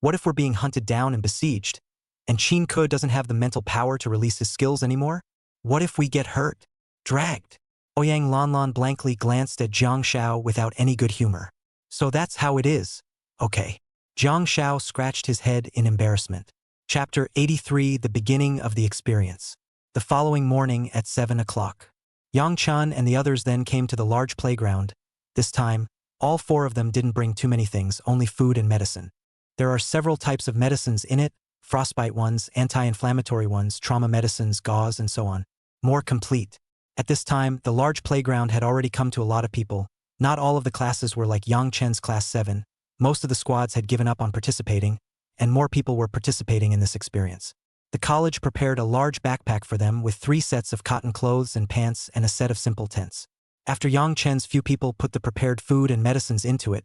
What if we're being hunted down and besieged, and Qin Ku doesn't have the mental power to release his skills anymore? What if we get hurt? Dragged? Ouyang Lanlan blankly glanced at Jiang Shao without any good humor. So that's how it is. Okay. Jiang Shao scratched his head in embarrassment. Chapter 83, The Beginning of the Experience. The following morning at 7 o'clock. Yang Chan and the others then came to the large playground. This time, all 4 of them didn't bring too many things, only food and medicine. There are several types of medicines in it, frostbite ones, anti-inflammatory ones, trauma medicines, gauze, and so on. More complete. At this time, the large playground had already come to a lot of people. Not all of the classes were like Yang Chen's Class 7. Most of the squads had given up on participating, and more people were participating in this experience. The college prepared a large backpack for them with 3 sets of cotton clothes and pants and a set of simple tents. After Yang Chen's few people put the prepared food and medicines into it,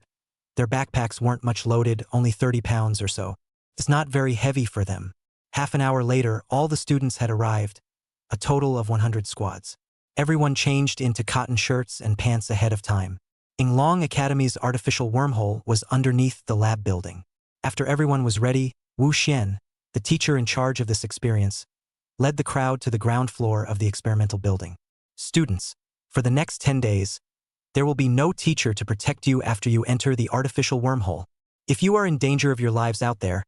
their backpacks weren't much loaded, only 30 pounds or so. It's not very heavy for them. Half an hour later, all the students had arrived, a total of 100 squads. Everyone changed into cotton shirts and pants ahead of time. Yinglong Academy's artificial wormhole was underneath the lab building. After everyone was ready, Wu Xian, the teacher in charge of this experience, led the crowd to the ground floor of the experimental building. Students, for the next 10 days, there will be no teacher to protect you after you enter the artificial wormhole. If you are in danger of your lives out there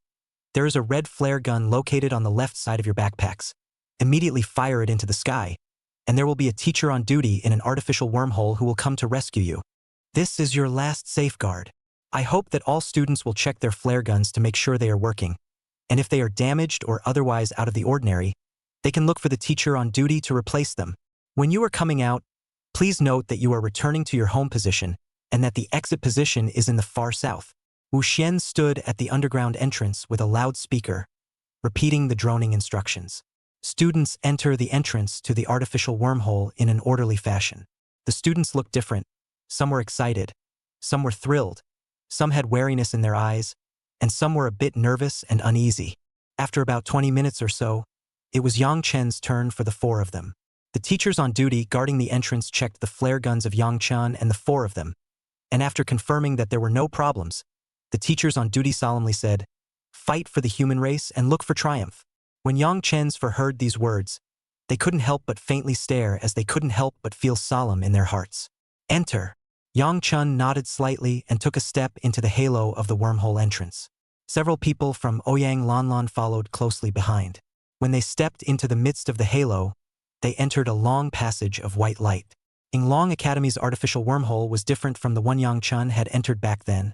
is a red flare gun located on the left side of your backpacks. Immediately fire it into the sky, and there will be a teacher on duty in an artificial wormhole who will come to rescue you. This is your last safeguard. I hope that all students will check their flare guns to make sure they are working, and if they are damaged or otherwise out of the ordinary, they can look for the teacher on duty to replace them. When you are coming out, please note that you are returning to your home position and that the exit position is in the far south. Wu Xian stood at the underground entrance with a loudspeaker, repeating the droning instructions. Students enter the entrance to the artificial wormhole in an orderly fashion. The students looked different. Some were excited, some were thrilled, some had wariness in their eyes, and some were a bit nervous and uneasy. After about 20 minutes or so, it was Yang Chen's turn for the 4 of them. The teachers on duty guarding the entrance checked the flare guns of Yang Chen and the 4 of them, and after confirming that there were no problems, the teachers on duty solemnly said, "Fight for the human race and look for triumph." When Yang Chen's heard these words, they couldn't help but faintly stare as they couldn't help but feel solemn in their hearts. Enter. Yang Chen nodded slightly and took a step into the halo of the wormhole entrance. Several people from Ouyang Lanlan followed closely behind. When they stepped into the midst of the halo, they entered a long passage of white light. Yinglong Academy's artificial wormhole was different from the one Yang Chen had entered back then,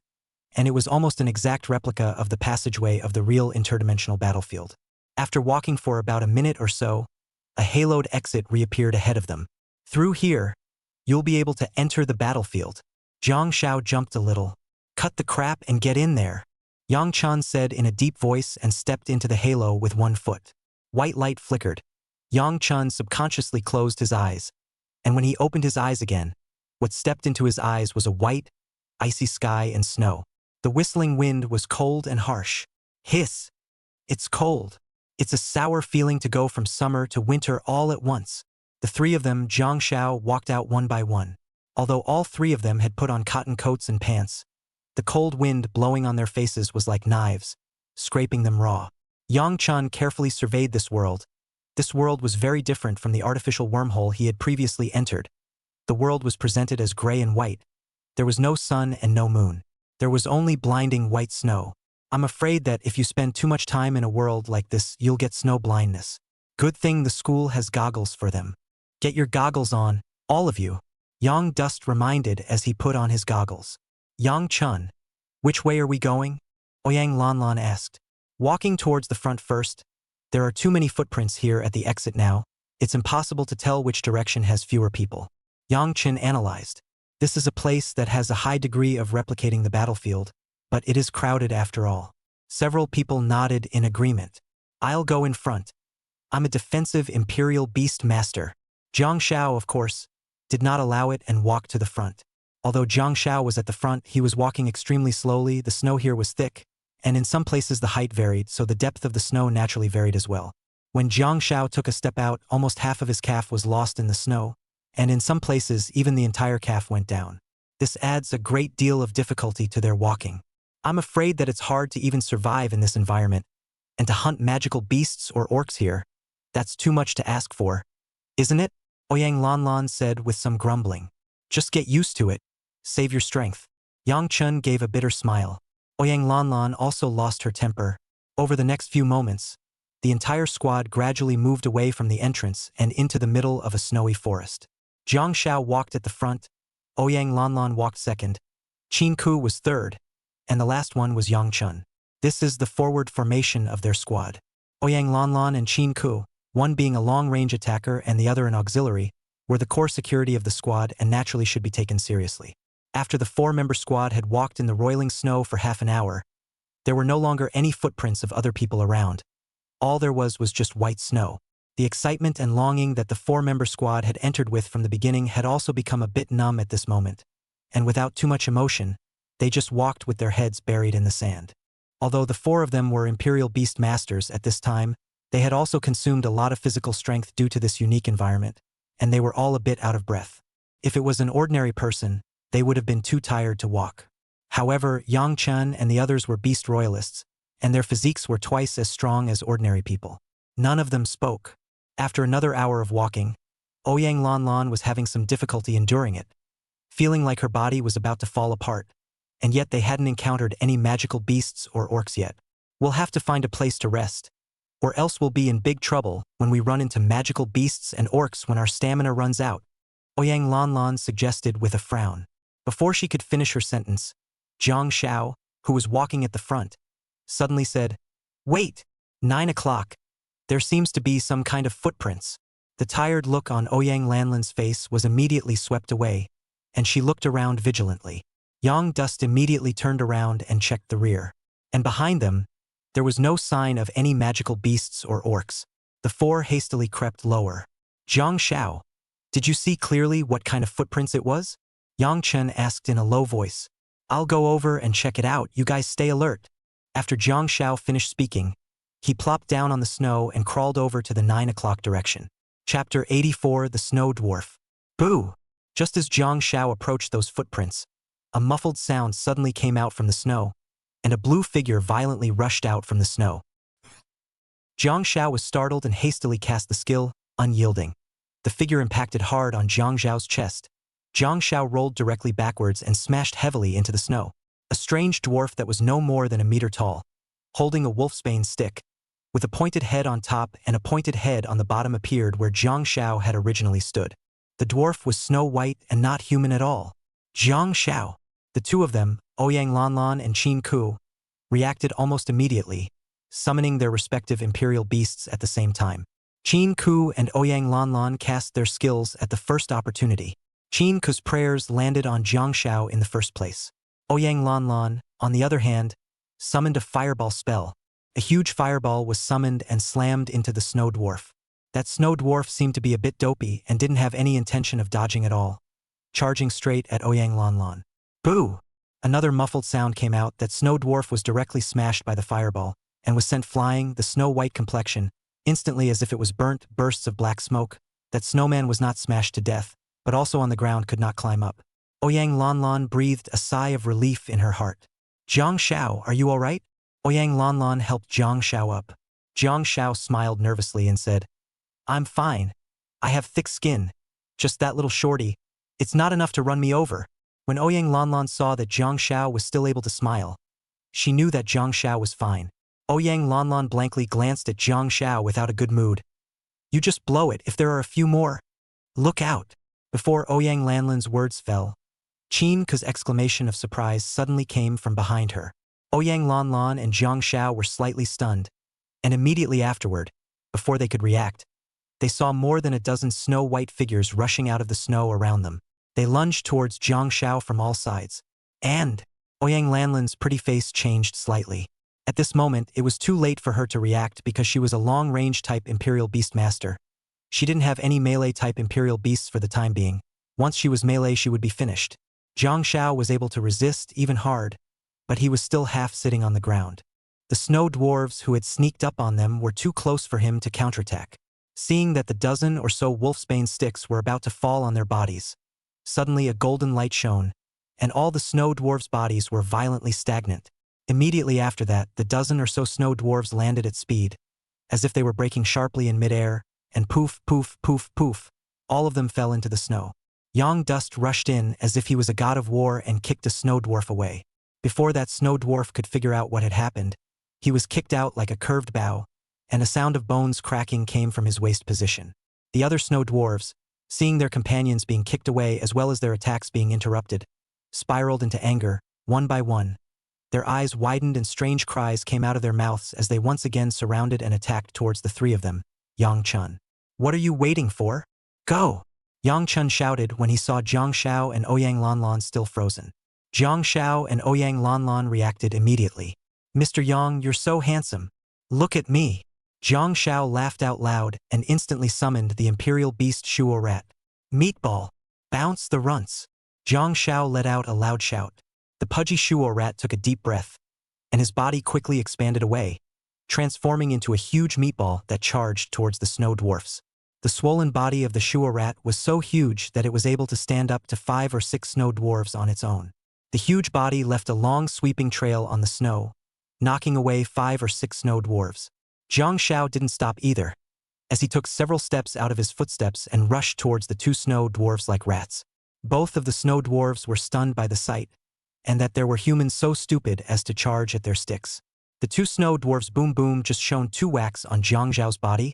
and it was almost an exact replica of the passageway of the real interdimensional battlefield. After walking for about a minute or so, a haloed exit reappeared ahead of them. Through here, you'll be able to enter the battlefield. Zhang Xiao jumped a little. Cut the crap and get in there, Yang Chen said in a deep voice and stepped into the halo with one foot. White light flickered. Yang Chen subconsciously closed his eyes, and when he opened his eyes again, what stepped into his eyes was a white, icy sky and snow. The whistling wind was cold and harsh. Hiss! It's cold. It's a sour feeling to go from summer to winter all at once. The 3 of them, Zhang Xiao, walked out one by one. Although all 3 of them had put on cotton coats and pants, the cold wind blowing on their faces was like knives, scraping them raw. Yang Chen carefully surveyed this world. This world was very different from the artificial wormhole he had previously entered. The world was presented as gray and white. There was no sun and no moon. There was only blinding white snow. I'm afraid that if you spend too much time in a world like this, you'll get snow blindness. Good thing the school has goggles for them. Get your goggles on, all of you, Yang Dust reminded as he put on his goggles. Yang Chen, which way are we going? Ouyang Lanlan asked. Walking towards the front first. There are too many footprints here at the exit now. It's impossible to tell which direction has fewer people. Yang Chen analyzed. This is a place that has a high degree of replicating the battlefield, but it is crowded after all. Several people nodded in agreement. I'll go in front. I'm a defensive Imperial Beast Master. Zhang Xiao, of course, did not allow it and walked to the front. Although Zhang Xiao was at the front, he was walking extremely slowly. The snow here was thick, and in some places the height varied, so the depth of the snow naturally varied as well. When Zhang Xiao took a step out, almost half of his calf was lost in the snow, and in some places even the entire calf went down. This adds a great deal of difficulty to their walking. I'm afraid that it's hard to even survive in this environment, and to hunt magical beasts or orcs here, that's too much to ask for, isn't it? Ouyang Lanlan said with some grumbling. Just get used to it. Save your strength. Yang Chen gave a bitter smile. Ouyang Lanlan also lost her temper. Over the next few moments, the entire squad gradually moved away from the entrance and into the middle of a snowy forest. Zhang Xiao walked at the front, Ouyang Lanlan walked second, Qin Ku was third, and the last one was Yang Chen. This is the forward formation of their squad. Ouyang Lanlan and Qin Ku, one being a long-range attacker and the other an auxiliary, were the core security of the squad and naturally should be taken seriously. After the 4-member squad had walked in the roiling snow for half an hour, there were no longer any footprints of other people around. All there was just white snow. The excitement and longing that the 4-member squad had entered with from the beginning had also become a bit numb at this moment, and without too much emotion, they just walked with their heads buried in the sand. Although the 4 of them were Imperial Beast Masters at this time, they had also consumed a lot of physical strength due to this unique environment, and they were all a bit out of breath. If it was an ordinary person, they would have been too tired to walk. However, Yang Chen and the others were beast royalists, and their physiques were twice as strong as ordinary people. None of them spoke. After another hour of walking, Ouyang Lanlan was having some difficulty enduring it, feeling like her body was about to fall apart, and yet they hadn't encountered any magical beasts or orcs yet. We'll have to find a place to rest, or else we'll be in big trouble when we run into magical beasts and orcs when our stamina runs out, Ouyang Lanlan suggested with a frown. Before she could finish her sentence, Zhang Xiao, who was walking at the front, suddenly said, "Wait, 9 o'clock. There seems to be some kind of footprints." The tired look on Ouyang Lanlan's face was immediately swept away, and she looked around vigilantly. Yang Dust immediately turned around and checked the rear. And behind them, there was no sign of any magical beasts or orcs. The 4 hastily crept lower. "Zhang Xiao, did you see clearly what kind of footprints it was?" Yang Chen asked in a low voice. "I'll go over and check it out, you guys stay alert." After Zhang Xiao finished speaking, he plopped down on the snow and crawled over to the 9 o'clock direction. Chapter 84, The Snow Dwarf. Boo! Just as Zhang Xiao approached those footprints, a muffled sound suddenly came out from the snow, and a blue figure violently rushed out from the snow. Zhang Xiao was startled and hastily cast the skill, Unyielding. The figure impacted hard on Zhang Xiao's chest. Zhang Xiao rolled directly backwards and smashed heavily into the snow. A strange dwarf that was no more than a meter tall, holding a wolfsbane stick, with a pointed head on top and a pointed head on the bottom appeared where Zhang Xiao had originally stood. The dwarf was snow white and not human at all. Zhang Xiao. The 2 of them, Ouyang Lanlan and Qin Ku, reacted almost immediately, summoning their respective imperial beasts at the same time. Qin Ku and Ouyang Lanlan cast their skills at the first opportunity. Qin Ku's prayers landed on Zhang Xiao in the first place. Ouyang Lanlan, on the other hand, summoned a fireball spell. A huge fireball was summoned and slammed into the snow dwarf. That snow dwarf seemed to be a bit dopey and didn't have any intention of dodging at all, charging straight at Ouyang Lanlan. Boo! Another muffled sound came out. That snow dwarf was directly smashed by the fireball and was sent flying, the snow-white complexion, instantly as if it was burnt, bursts of black smoke. That snowman was not smashed to death, but also on the ground could not climb up. Ouyang Lanlan breathed a sigh of relief in her heart. "Zhang Xiao, are you all right?" Ouyang Lanlan helped Zhang Xiao up. Zhang Xiao smiled nervously and said, "I'm fine. I have thick skin. Just that little shorty. It's not enough to run me over." When Ouyang Lanlan saw that Zhang Xiao was still able to smile, she knew that Zhang Xiao was fine. Ouyang Lanlan blankly glanced at Zhang Xiao without a good mood. "You just blow it if there are a few more. Look out." Before Ouyang Lanlan's words fell, Qin Ku's exclamation of surprise suddenly came from behind her. Ouyang Lanlan and Zhang Xiao were slightly stunned, and immediately afterward, before they could react, they saw more than a dozen snow-white figures rushing out of the snow around them. They lunged towards Zhang Xiao from all sides, and Ouyang Lanlan's pretty face changed slightly. At this moment, it was too late for her to react because she was a long-range type Imperial Beast Master. She didn't have any melee type Imperial Beasts for the time being. Once she was melee, she would be finished. Zhang Xiao was able to resist even hard, but he was still half sitting on the ground. The snow dwarves who had sneaked up on them were too close for him to counterattack. Seeing that the dozen or so wolfsbane sticks were about to fall on their bodies, suddenly a golden light shone, and all the snow dwarves' bodies were violently stagnant. Immediately after that, the dozen or so snow dwarves landed at speed, as if they were breaking sharply in midair, and poof, poof, poof, poof, all of them fell into the snow. Yang Dust rushed in as if he was a god of war and kicked a snow dwarf away. Before that snow dwarf could figure out what had happened, he was kicked out like a curved bow, and a sound of bones cracking came from his waist position. The other snow dwarves, seeing their companions being kicked away as well as their attacks being interrupted, spiraled into anger, one by one. Their eyes widened and strange cries came out of their mouths as they once again surrounded and attacked towards the 3 of them. Yang Chun. "What are you waiting for? Go!" Yang Chun shouted when he saw Jiang Xiao and Ouyang Lanlan still frozen. Jiang Xiao and Ouyang Lanlan reacted immediately. "Mr. Yang, you're so handsome. Look at me." Jiang Xiao laughed out loud and instantly summoned the imperial beast Shuo Rat. "Meatball! Bounce the runts!" Jiang Xiao let out a loud shout. The pudgy Shuo Rat took a deep breath, and his body quickly expanded away, transforming into a huge meatball that charged towards the snow dwarfs. The swollen body of the Shuo Rat was so huge that it was able to stand up to 5 or 6 snow dwarves on its own. The huge body left a long sweeping trail on the snow, knocking away 5 or 6 snow dwarves. Jiang Xiao didn't stop either, as he took several steps out of his footsteps and rushed towards the 2 snow dwarves like rats. Both of the snow dwarves were stunned by the sight, and that there were humans so stupid as to charge at their sticks. The 2 snow dwarves boom boom just shone 2 whacks on Jiang Xiao's body,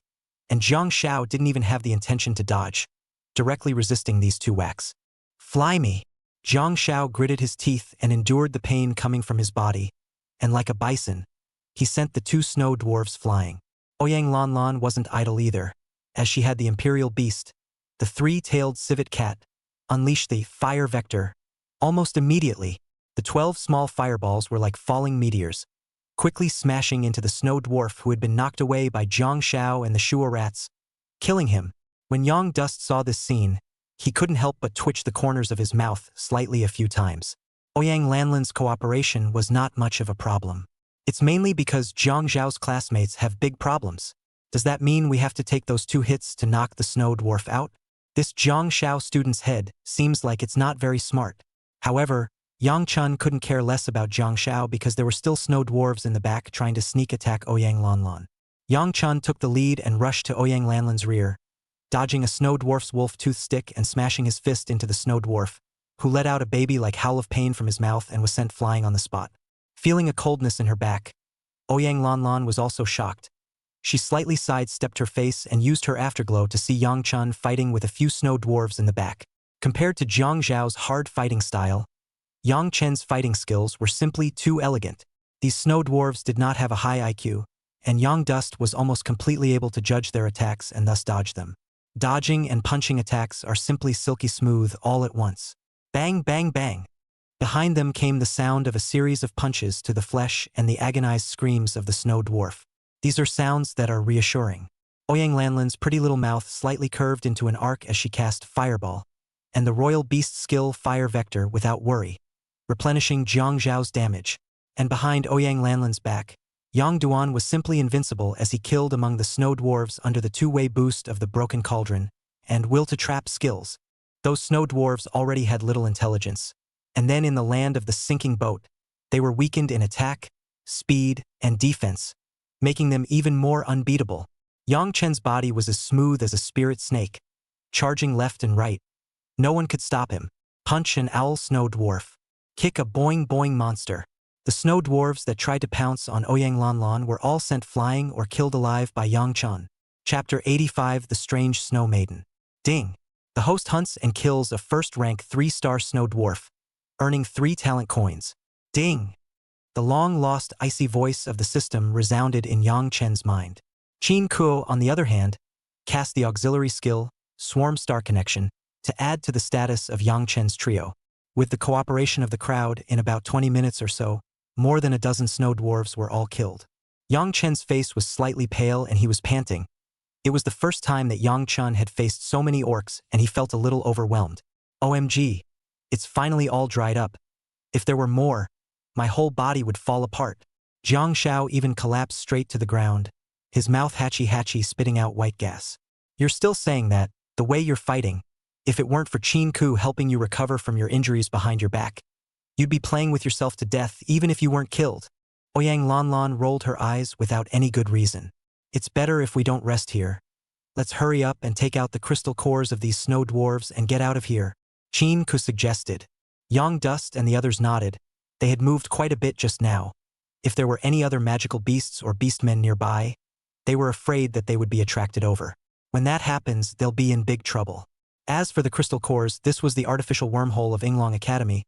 and Jiang Xiao didn't even have the intention to dodge, directly resisting these 2 whacks. "Fly me!" Jiang Xiao gritted his teeth and endured the pain coming from his body, and like a bison, he sent the 2 snow dwarves flying. Ouyang Lanlan wasn't idle either, as she had the imperial beast, the 3-tailed civet cat, unleash the fire vector. Almost immediately, the 12 small fireballs were like falling meteors, quickly smashing into the snow dwarf who had been knocked away by Jiang Xiao and the Shuo Rats, killing him. When Yang Dust saw this scene, he couldn't help but twitch the corners of his mouth slightly a few times. Ouyang Lanlan's cooperation was not much of a problem. It's mainly because Jiang Zhao's classmates have big problems. Does that mean we have to take those 2 hits to knock the snow dwarf out? This Jiang Xiao student's head seems like it's not very smart. However, Yang Chun couldn't care less about Jiang Xiao because there were still snow dwarves in the back trying to sneak attack Ouyang Lanlan. Yang Chun took the lead and rushed to Ouyang Lanlan's rear, dodging a snow dwarf's wolf-tooth stick and smashing his fist into the snow dwarf, who let out a baby-like howl of pain from his mouth and was sent flying on the spot. Feeling a coldness in her back, Ouyang Lanlan was also shocked. She slightly sidestepped her face and used her afterglow to see Yang Chun fighting with a few snow dwarves in the back. Compared to Jiang Zhao's hard fighting style, Yang Chen's fighting skills were simply too elegant. These snow dwarves did not have a high IQ, and Yang Dust was almost completely able to judge their attacks and thus dodge them. Dodging and punching attacks are simply silky smooth all at once. Bang, bang, bang. Behind them came the sound of a series of punches to the flesh and the agonized screams of the snow dwarf. These are sounds that are reassuring. Ouyang Lanlan's pretty little mouth slightly curved into an arc as she cast Fireball, and the royal beast skill Fire Vector without worry, replenishing Jiang Zhao's damage. And behind Ouyang Lanlan's back, Yang Duan was simply invincible as he killed among the snow dwarves under the 2-way boost of the Broken Cauldron and Will to Trap skills. Those snow dwarves already had little intelligence, and then in the land of the sinking boat, they were weakened in attack, speed, and defense, making them even more unbeatable. Yang Chen's body was as smooth as a spirit snake, charging left and right. No one could stop him. Punch an owl snow dwarf. Kick a boing boing monster. The snow dwarves that tried to pounce on Ouyang Lanlan were all sent flying or killed alive by Yang Chun. Chapter 85: The Strange Snow Maiden. Ding! The host hunts and kills a first-rank 3-star snow dwarf, earning 3 talent coins. Ding! The long-lost icy voice of the system resounded in Yang Chen's mind. Qin Kuo, on the other hand, cast the auxiliary skill, Swarm Star Connection, to add to the status of Yang Chen's trio. With the cooperation of the crowd, in about 20 minutes or so, more than a dozen snow dwarves were all killed. Yang Chen's face was slightly pale and he was panting. It was the first time that Yang Chun had faced so many orcs and he felt a little overwhelmed. OMG, it's finally all dried up. If there were more, my whole body would fall apart. Jiang Xiao even collapsed straight to the ground, his mouth hatchy spitting out white gas. You're still saying that, the way you're fighting, if it weren't for Qin Ku helping you recover from your injuries behind your back, you'd be playing with yourself to death even if you weren't killed. Ouyang Lanlan rolled her eyes without any good reason. It's better if we don't rest here. Let's hurry up and take out the crystal cores of these snow dwarves and get out of here, Qin Ku suggested. Yang Dust and the others nodded. They had moved quite a bit just now. If there were any other magical beasts or beastmen nearby, they were afraid that they would be attracted over. When that happens, they'll be in big trouble. As for the crystal cores, this was the artificial wormhole of Yinglong Academy.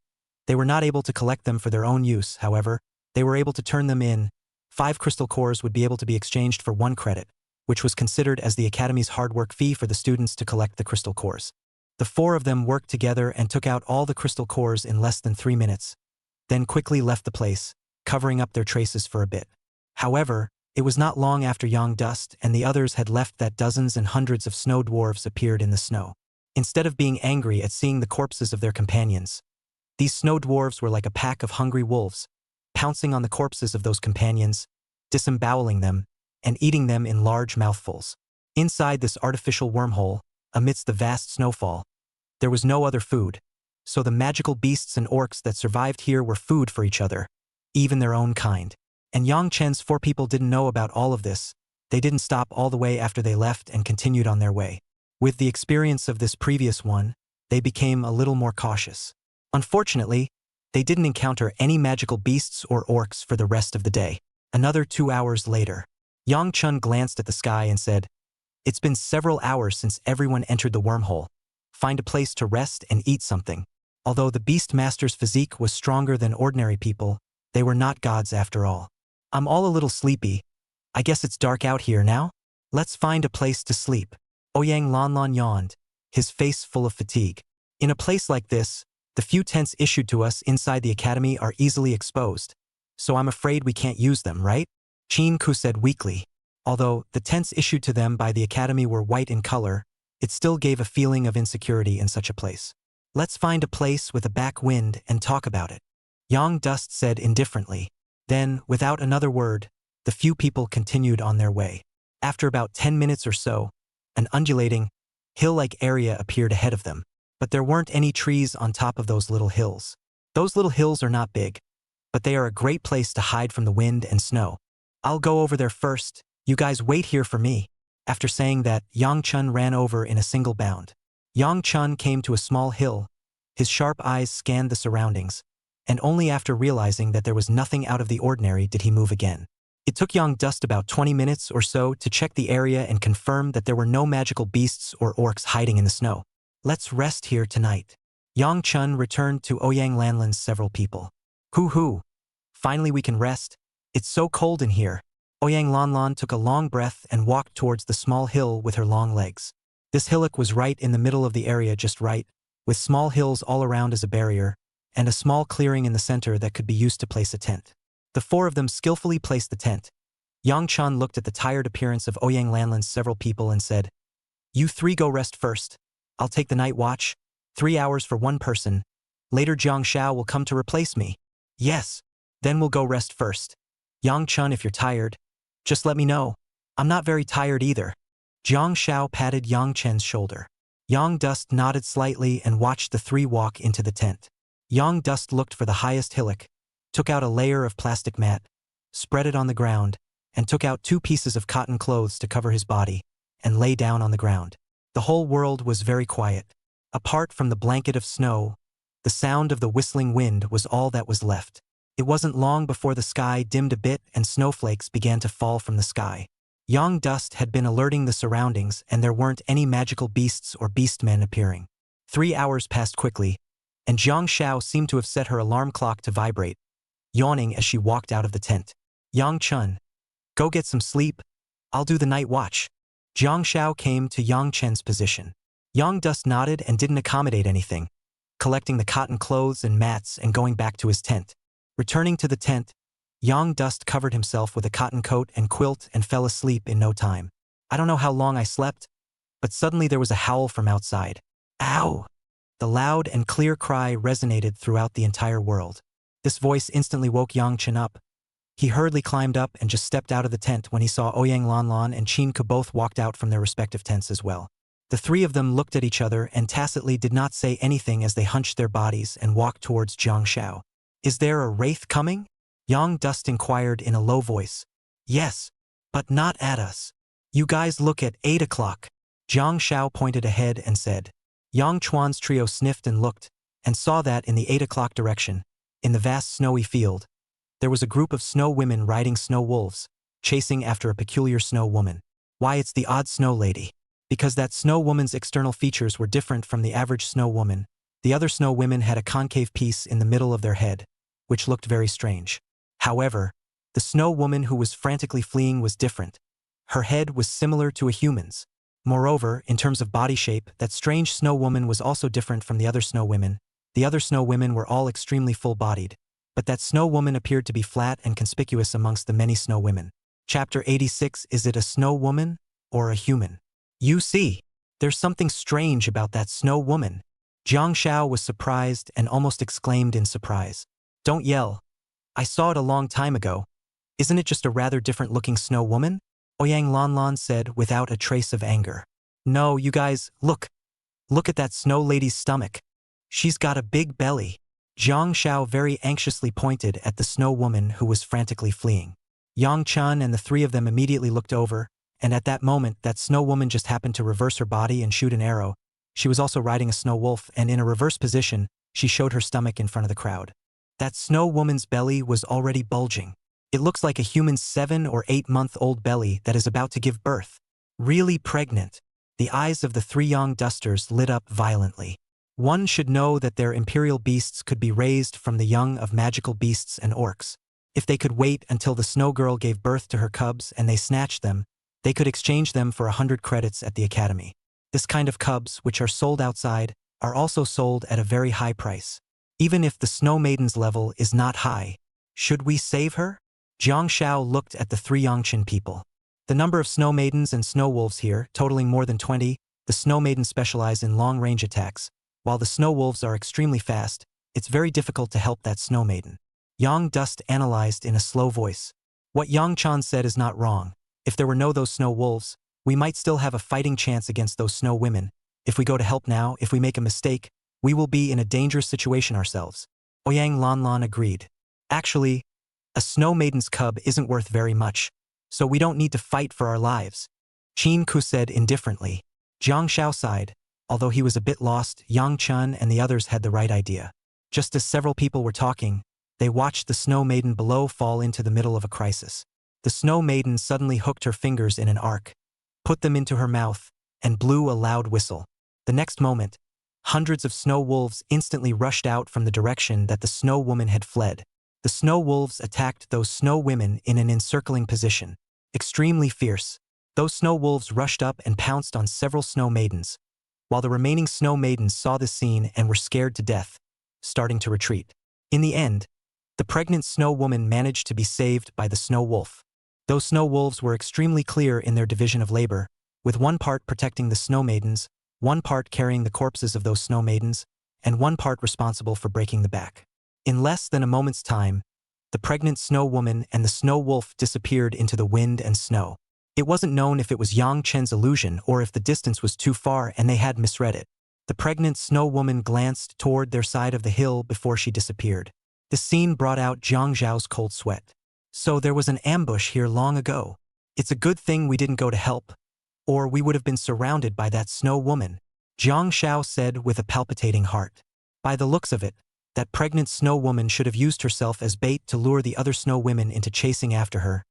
They were not able to collect them for their own use, however. They were able to turn them in. 5 crystal cores would be able to be exchanged for 1 credit, which was considered as the Academy's hard work fee for the students to collect the crystal cores. The four of them worked together and took out all the crystal cores in less than 3 minutes, then quickly left the place, covering up their traces for a bit. However, it was not long after Yang Dust and the others had left that dozens and hundreds of snow dwarves appeared in the snow. Instead of being angry at seeing the corpses of their companions, these snow dwarves were like a pack of hungry wolves, pouncing on the corpses of those companions, disemboweling them, and eating them in large mouthfuls. Inside this artificial wormhole, amidst the vast snowfall, there was no other food, so the magical beasts and orcs that survived here were food for each other, even their own kind. And Yang Chen's four people didn't know about all of this. They didn't stop all the way after they left and continued on their way. With the experience of this previous one, they became a little more cautious. Unfortunately, they didn't encounter any magical beasts or orcs for the rest of the day. Another 2 hours later, Yang Chen glanced at the sky and said, "It's been several hours since everyone entered the wormhole. Find a place to rest and eat something." Although the Beast Master's physique was stronger than ordinary people, they were not gods after all. "I'm all a little sleepy. I guess it's dark out here now? Let's find a place to sleep." Ouyang Lanlan yawned, his face full of fatigue. "In a place like this, the few tents issued to us inside the academy are easily exposed, so I'm afraid we can't use them, right?" Chin Ku said weakly. Although the tents issued to them by the academy were white in color, it still gave a feeling of insecurity in such a place. "Let's find a place with a back wind and talk about it," Yang Dust said indifferently. Then, without another word, the few people continued on their way. After about 10 minutes or so, an undulating, hill-like area appeared ahead of them. But there weren't any trees on top of those little hills. Those little hills are not big, but they are a great place to hide from the wind and snow. "I'll go over there first. You guys wait here for me." After saying that, Yang Chun ran over in a single bound. Yang Chun came to a small hill. His sharp eyes scanned the surroundings, and only after realizing that there was nothing out of the ordinary did he move again. It took Yang Dust about 20 minutes or so to check the area and confirm that there were no magical beasts or orcs hiding in the snow. "Let's rest here tonight." Yang Chun returned to Ouyang Lanlan's several people. "Hoo-hoo. Finally we can rest. It's so cold in here." Ouyang Lanlan took a long breath and walked towards the small hill with her long legs. This hillock was right in the middle of the area, just right, with small hills all around as a barrier, and a small clearing in the center that could be used to place a tent. The four of them skillfully placed the tent. Yang Chan looked at the tired appearance of Ouyang Lanlan's several people and said, "You three go rest first. I'll take the night watch. 3 hours for one person. Later Jiang Shao will come to replace me." "Yes. Then we'll go rest first. Yang Chun, if you're tired, just let me know. I'm not very tired either." Jiang Shao patted Yang Chen's shoulder. Yang Dust nodded slightly and watched the three walk into the tent. Yang Dust looked for the highest hillock, took out a layer of plastic mat, spread it on the ground, and took out 2 pieces of cotton clothes to cover his body, and lay down on the ground. The whole world was very quiet. Apart from the blanket of snow, the sound of the whistling wind was all that was left. It wasn't long before the sky dimmed a bit and snowflakes began to fall from the sky. Yang Dust had been alerting the surroundings and there weren't any magical beasts or beastmen appearing. 3 hours passed quickly, and Jiang Shao seemed to have set her alarm clock to vibrate, yawning as she walked out of the tent. "Yang Chun, go get some sleep. I'll do the night watch." Jiang Shao came to Yang Chen's position. Yang Dust nodded and didn't accommodate anything, collecting the cotton clothes and mats and going back to his tent. Returning to the tent, Yang Dust covered himself with a cotton coat and quilt and fell asleep in no time. "I don't know how long I slept, but suddenly there was a howl from outside. Ow!" The loud and clear cry resonated throughout the entire world. This voice instantly woke Yang Chen up. He hurriedly climbed up and just stepped out of the tent when he saw Ouyang Lanlan and Chin Ke both walked out from their respective tents as well. The three of them looked at each other and tacitly did not say anything as they hunched their bodies and walked towards Jiang Shao. "Is there a wraith coming?" Yang Dust inquired in a low voice. "Yes, but not at us. You guys look at 8 o'clock. Jiang Shao pointed ahead and said. Yang Chuan's trio sniffed and looked, and saw that in the 8 o'clock direction, in the vast snowy field, there was a group of snow women riding snow wolves, chasing after a peculiar snow woman. "Why, it's the odd snow lady." Because that snow woman's external features were different from the average snow woman, the other snow women had a concave piece in the middle of their head, which looked very strange. However, the snow woman who was frantically fleeing was different. Her head was similar to a human's, Moreover, in terms of body shape, that strange snow woman was also different from the other snow women. The other snow women were all extremely full-bodied, but that snow woman appeared to be flat and conspicuous amongst the many snow women. Chapter 86. Is it a snow woman or a human? You see, there's something strange about that snow woman. Jiang Xiao was surprised and almost exclaimed in surprise. Don't yell. I saw it a long time ago. Isn't it just a rather different-looking snow woman? Ouyang Lanlan said without a trace of anger. No, you guys, look. Look at that snow lady's stomach. She's got a big belly. Jiang Xiao very anxiously pointed at the snow woman who was frantically fleeing. Yang Chun and the three of them immediately looked over, and at that moment that snow woman just happened to reverse her body and shoot an arrow. She was also riding a snow wolf, and in a reverse position, she showed her stomach in front of the crowd. That snow woman's belly was already bulging. It looks like a human's 7 or 8-month-old belly that is about to give birth. Really pregnant. The eyes of the three young dusters lit up violently. One should know that their imperial beasts could be raised from the young of magical beasts and orcs. If they could wait until the snow girl gave birth to her cubs and they snatched them, they could exchange them for 100 credits at the academy. This kind of cubs, which are sold outside, are also sold at a very high price. Even if the snow maiden's level is not high, should we save her? Jiang Xiao looked at the three Yangqin people. The number of snow maidens and snow wolves here, totaling more than 20, the snow maidens specialize in long-range attacks. While the snow wolves are extremely fast, it's very difficult to help that snow maiden. Yang Dust analyzed in a slow voice. What Yang Chan said is not wrong. If there were no those snow wolves, we might still have a fighting chance against those snow women. If we go to help now, if we make a mistake, we will be in a dangerous situation ourselves. Ouyang Lanlan agreed. Actually, a snow maiden's cub isn't worth very much, so we don't need to fight for our lives. Qin Ku said indifferently. Jiang Xiao sighed. Although he was a bit lost, Yang Chun and the others had the right idea. Just as several people were talking, they watched the snow maiden below fall into the middle of a crisis. The snow maiden suddenly hooked her fingers in an arc, put them into her mouth, and blew a loud whistle. The next moment, hundreds of snow wolves instantly rushed out from the direction that the snow woman had fled. The snow wolves attacked those snow women in an encircling position. Extremely fierce, those snow wolves rushed up and pounced on several snow maidens, while the remaining snow maidens saw this scene and were scared to death, starting to retreat. In the end, the pregnant snow woman managed to be saved by the snow wolf. Those snow wolves were extremely clear in their division of labor, with one part protecting the snow maidens, one part carrying the corpses of those snow maidens, and one part responsible for breaking the back. In less than a moment's time, the pregnant snow woman and the snow wolf disappeared into the wind and snow. It wasn't known if it was Yang Chen's illusion or if the distance was too far and they had misread it. The pregnant snow woman glanced toward their side of the hill before she disappeared. The scene brought out Jiang Zhao's cold sweat. So there was an ambush here long ago. It's a good thing we didn't go to help, or we would have been surrounded by that snow woman, Jiang Xiao said with a palpitating heart. By the looks of it, that pregnant snow woman should have used herself as bait to lure the other snow women into chasing after her,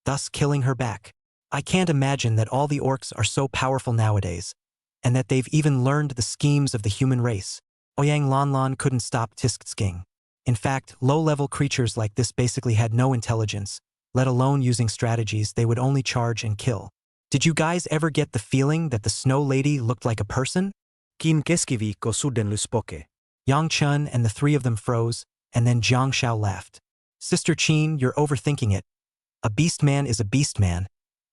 thus killing her back. I can't imagine that all the orcs are so powerful nowadays, and that they've even learned the schemes of the human race. Ouyang Lanlan couldn't stop tisking. In fact, low-level creatures like this basically had no intelligence, let alone using strategies. They would only charge and kill. Did you guys ever get the feeling that the snow lady looked like a person? Kin keskiviikko sudenlyspoke. Yang Chun and the three of them froze, and then Jiang Xiao laughed. Sister Qin, you're overthinking it. A beast man is a beast man.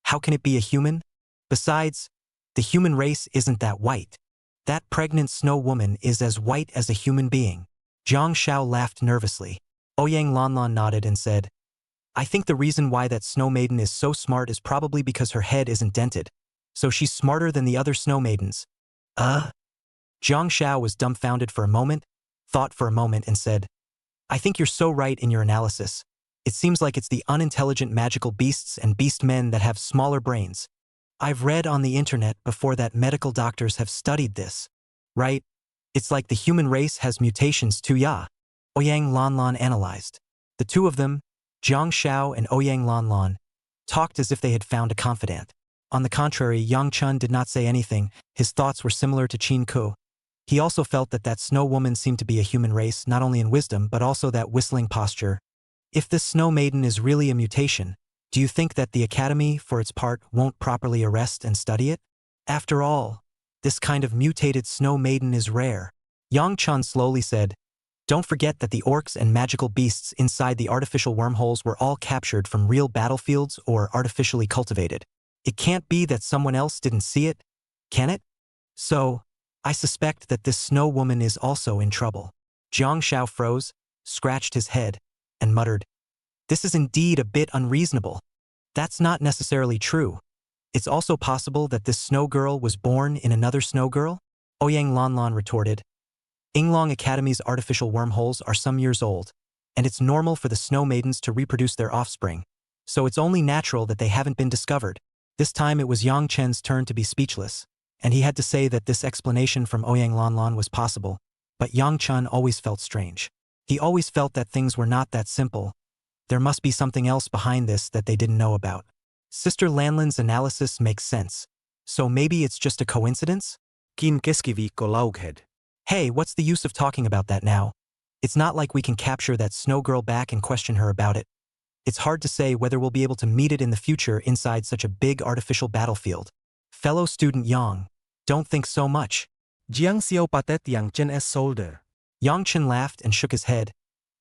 How can it be a human? Besides, the human race isn't that white. That pregnant snow woman is as white as a human being. Jiang Xiao laughed nervously. Ouyang Lanlan nodded and said, I think the reason why that snow maiden is so smart is probably because her head isn't dented, so she's smarter than the other snow maidens. Jiang Xiao was dumbfounded for a moment, thought for a moment and said, I think you're so right in your analysis. It seems like it's the unintelligent magical beasts and beast men that have smaller brains. I've read on the internet before that medical doctors have studied this. Right? It's like the human race has mutations too, ya. Ouyang Lanlan analyzed. The two of them, Jiang Xiao and Ouyang Lanlan, talked as if they had found a confidant. On the contrary, Yang Chun did not say anything. His thoughts were similar to Qin Ku. He also felt that that snow woman seemed to be a human race, not only in wisdom but also that whistling posture. If this snow maiden is really a mutation, do you think that the Academy, for its part, won't properly arrest and study it? After all, this kind of mutated snow maiden is rare. Yang Chun slowly said, don't forget that the orcs and magical beasts inside the artificial wormholes were all captured from real battlefields or artificially cultivated. It can't be that someone else didn't see it, can it? So, I suspect that this snow woman is also in trouble. Jiang Shao froze, scratched his head, and muttered, this is indeed a bit unreasonable. That's not necessarily true. It's also possible that this snow girl was born in another snow girl? Ouyang Lanlan retorted. Yinglong Academy's artificial wormholes are some years old, and it's normal for the snow maidens to reproduce their offspring, so it's only natural that they haven't been discovered. This time it was Yang Chen's turn to be speechless, and he had to say that this explanation from Ouyang Lanlan was possible, but Yang Chen always felt strange. He always felt that things were not that simple. There must be something else behind this that they didn't know about. Sister Lanlin's analysis makes sense. So maybe it's just a coincidence? Kin keskiviikko laughed. Hey, what's the use of talking about that now? It's not like we can capture that snow girl back and question her about it. It's hard to say whether we'll be able to meet it in the future inside such a big artificial battlefield. Fellow student Yang, don't think so much. Jiang Xiao patted Yang Chen's shoulder. Yang Chen laughed and shook his head.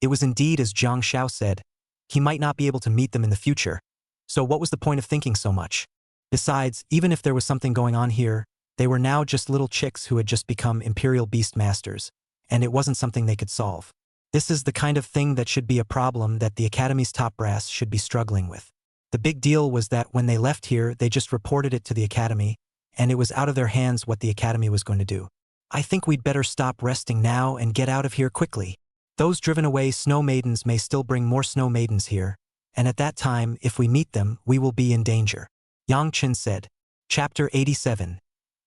It was indeed as Jiang Xiao said. He might not be able to meet them in the future. So what was the point of thinking so much? Besides, even if there was something going on here, they were now just little chicks who had just become Imperial Beast Masters, and it wasn't something they could solve. This is the kind of thing that should be a problem that the Academy's top brass should be struggling with. The big deal was that when they left here, they just reported it to the Academy, and it was out of their hands what the Academy was going to do. I think we'd better stop resting now and get out of here quickly. Those driven away snow maidens may still bring more snow maidens here, and at that time, if we meet them, we will be in danger. Yang Chen said. Chapter 87.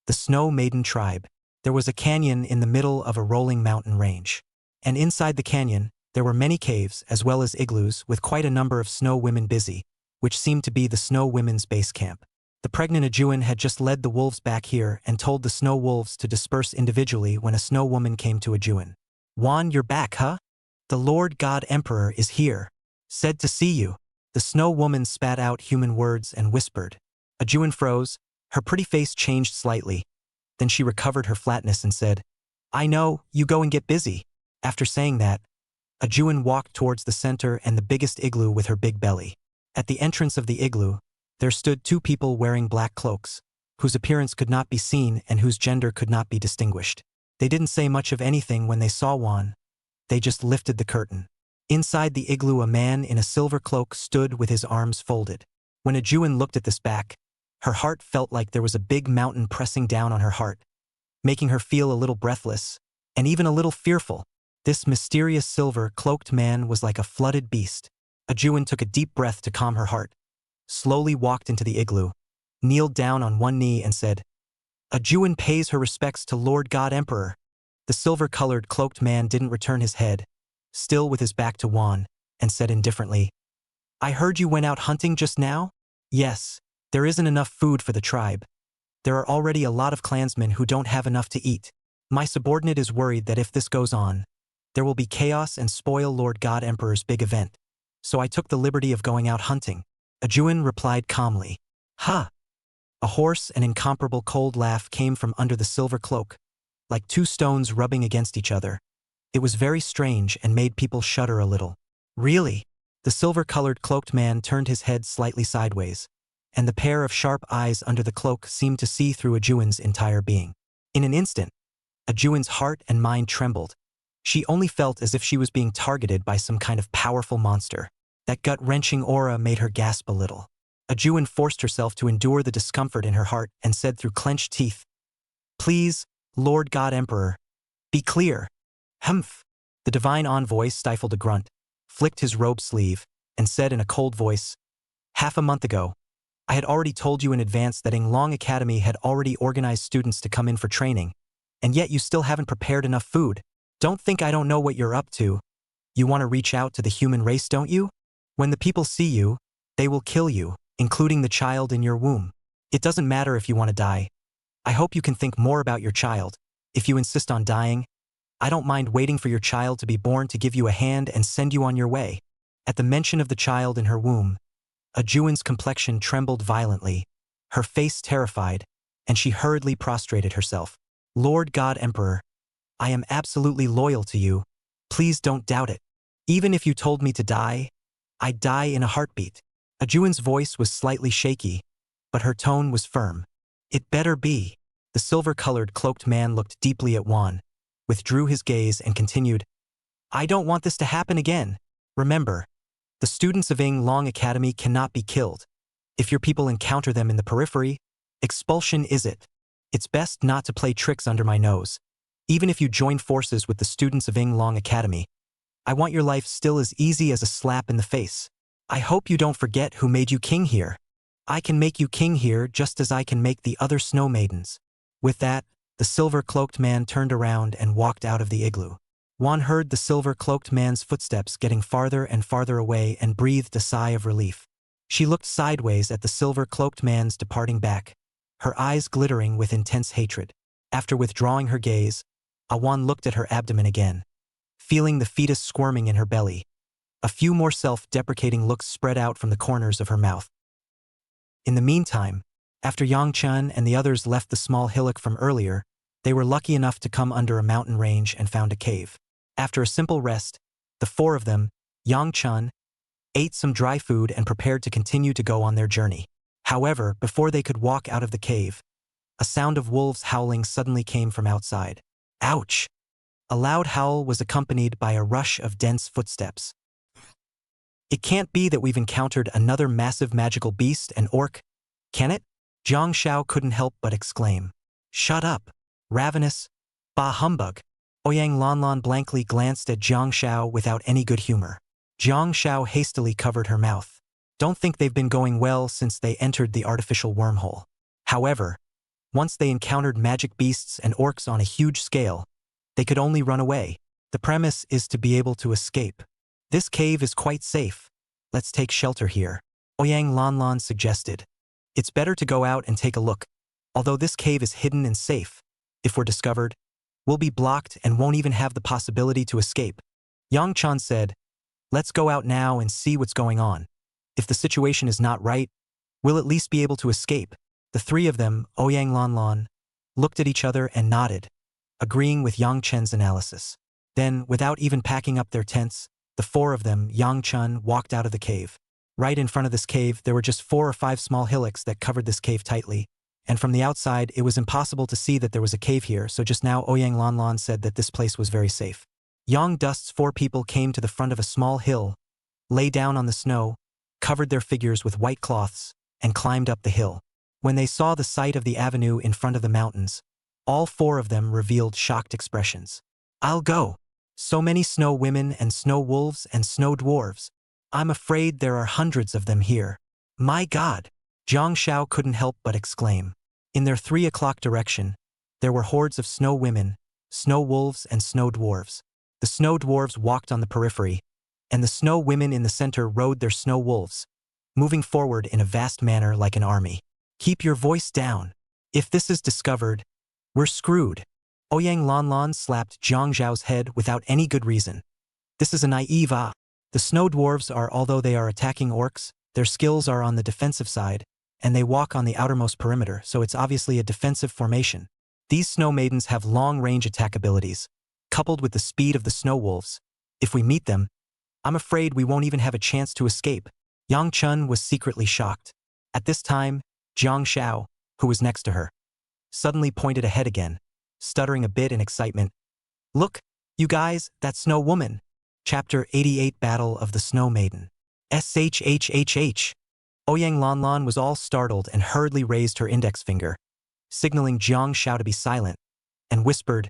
The Snow Maiden Tribe. There was a canyon in the middle of a rolling mountain range. And inside the canyon, there were many caves as well as igloos with quite a number of snow women busy, which seemed to be the snow women's base camp. The pregnant Ajuan had just led the wolves back here and told the snow wolves to disperse individually when a snow woman came to Ajuan. Wan, you're back, huh? The Lord God Emperor is here. Said to see you. The snow woman spat out human words and whispered. Ajuan froze. Her pretty face changed slightly. Then she recovered her flatness and said, I know, you go and get busy. After saying that, Ajuan walked towards the center and the biggest igloo with her big belly. At the entrance of the igloo, there stood two people wearing black cloaks, whose appearance could not be seen and whose gender could not be distinguished. They didn't say much of anything when they saw Wan. They just lifted the curtain. Inside the igloo a man in a silver cloak stood with his arms folded. When Ajuan looked at this back, her heart felt like there was a big mountain pressing down on her heart, making her feel a little breathless, and even a little fearful. This mysterious silver-cloaked man was like a flooded beast. Ajuan took a deep breath to calm her heart, slowly walked into the igloo, kneeled down on one knee and said, Ajuan pays her respects to Lord God Emperor. The silver-colored cloaked man didn't return his head, still with his back to Wan, and said indifferently, I heard you went out hunting just now? Yes. There isn't enough food for the tribe. There are already a lot of clansmen who don't have enough to eat. My subordinate is worried that if this goes on, there will be chaos and spoil Lord God Emperor's big event. So I took the liberty of going out hunting. Ajuan replied calmly. Ha! A hoarse and incomparable cold laugh came from under the silver cloak, like two stones rubbing against each other. It was very strange and made people shudder a little. Really? The silver-colored cloaked man turned his head slightly sideways, and the pair of sharp eyes under the cloak seemed to see through Ajuan's entire being. In an instant, Ajuan's heart and mind trembled. She only felt as if she was being targeted by some kind of powerful monster. That gut-wrenching aura made her gasp a little. Ajuan forced herself to endure the discomfort in her heart and said through clenched teeth, Please, Lord God Emperor, be clear. Humph. The divine envoy stifled a grunt, flicked his robe sleeve, and said in a cold voice, Half a month ago, I had already told you in advance that Yinglong Academy had already organized students to come in for training, and yet you still haven't prepared enough food. Don't think I don't know what you're up to. You want to reach out to the human race, don't you? When the people see you, they will kill you, including the child in your womb. It doesn't matter if you want to die. I hope you can think more about your child. If you insist on dying, I don't mind waiting for your child to be born to give you a hand and send you on your way. At the mention of the child in her womb, Ajuan's complexion trembled violently, her face terrified, and she hurriedly prostrated herself. Lord God Emperor, I am absolutely loyal to you. Please don't doubt it. Even if you told me to die, I'd die in a heartbeat. Ajuin's voice was slightly shaky, but her tone was firm. It better be. The silver-colored cloaked man looked deeply at Wan, withdrew his gaze and continued, I don't want this to happen again. Remember, the students of Yinglong Academy cannot be killed. If your people encounter them in the periphery, expulsion is it. It's best not to play tricks under my nose. Even if you join forces with the students of Yinglong Academy, I want your life still as easy as a slap in the face. I hope you don't forget who made you king here. I can make you king here just as I can make the other snow maidens. With that, the silver-cloaked man turned around and walked out of the igloo. Wan heard the silver-cloaked man's footsteps getting farther and farther away and breathed a sigh of relief. She looked sideways at the silver-cloaked man's departing back, her eyes glittering with intense hatred. After withdrawing her gaze, Wan looked at her abdomen again, feeling the fetus squirming in her belly. A few more self-deprecating looks spread out from the corners of her mouth. In the meantime, after Yangchun and the others left the small hillock from earlier, they were lucky enough to come under a mountain range and found a cave. After a simple rest, the four of them, Yangchun, ate some dry food and prepared to continue to go on their journey. However, before they could walk out of the cave, a sound of wolves howling suddenly came from outside. Ouch! A loud howl was accompanied by a rush of dense footsteps. It can't be that we've encountered another massive magical beast, an orc, can it? Zhang Xiao couldn't help but exclaim. Shut up, ravenous, bah humbug. Ouyang Lanlan blankly glanced at Zhang Xiao without any good humor. Zhang Xiao hastily covered her mouth. Don't think they've been going well since they entered the artificial wormhole. However, once they encountered magic beasts and orcs on a huge scale, they could only run away. The premise is to be able to escape. This cave is quite safe. Let's take shelter here, Ouyang Lanlan suggested. It's better to go out and take a look. Although this cave is hidden and safe, if we're discovered, we'll be blocked and won't even have the possibility to escape. Yang Chan said, let's go out now and see what's going on. If the situation is not right, we'll at least be able to escape. The three of them, Ouyang Lanlan, looked at each other and nodded, agreeing with Yang Chen's analysis. Then, without even packing up their tents, the four of them, Yang Chen, walked out of the cave. Right in front of this cave, there were just 4 or 5 small hillocks that covered this cave tightly, and from the outside, it was impossible to see that there was a cave here, so just now Ouyang Lanlan said that this place was very safe. Yang Dust's 4 people came to the front of a small hill, lay down on the snow, covered their figures with white cloths, and climbed up the hill. When they saw the sight of the avenue in front of the mountains, all 4 of them revealed shocked expressions. I'll go. So many snow women and snow wolves and snow dwarves. I'm afraid there are hundreds of them here. My God! Zhang Xiao couldn't help but exclaim. In their 3 o'clock direction, there were hordes of snow women, snow wolves and snow dwarves. The snow dwarves walked on the periphery, and the snow women in the center rode their snow wolves, moving forward in a vast manner like an army. Keep your voice down. If this is discovered, we're screwed. Ouyang Lanlan slapped Zhang Zhao's head without any good reason. This is a naive The snow dwarves are, although they are attacking orcs, their skills are on the defensive side, and they walk on the outermost perimeter, so it's obviously a defensive formation. These snow maidens have long-range attack abilities, coupled with the speed of the snow wolves. If we meet them, I'm afraid we won't even have a chance to escape. Yang Chun was secretly shocked. At this time, Zhang Xiao, who was next to her, suddenly pointed ahead again, stuttering a bit in excitement. Look, you guys, that snow woman. Chapter 88 Battle of the Snow Maiden. SHHHH. Ouyang Lanlan was all startled and hurriedly raised her index finger, signaling Zhang Xiao to be silent, and whispered,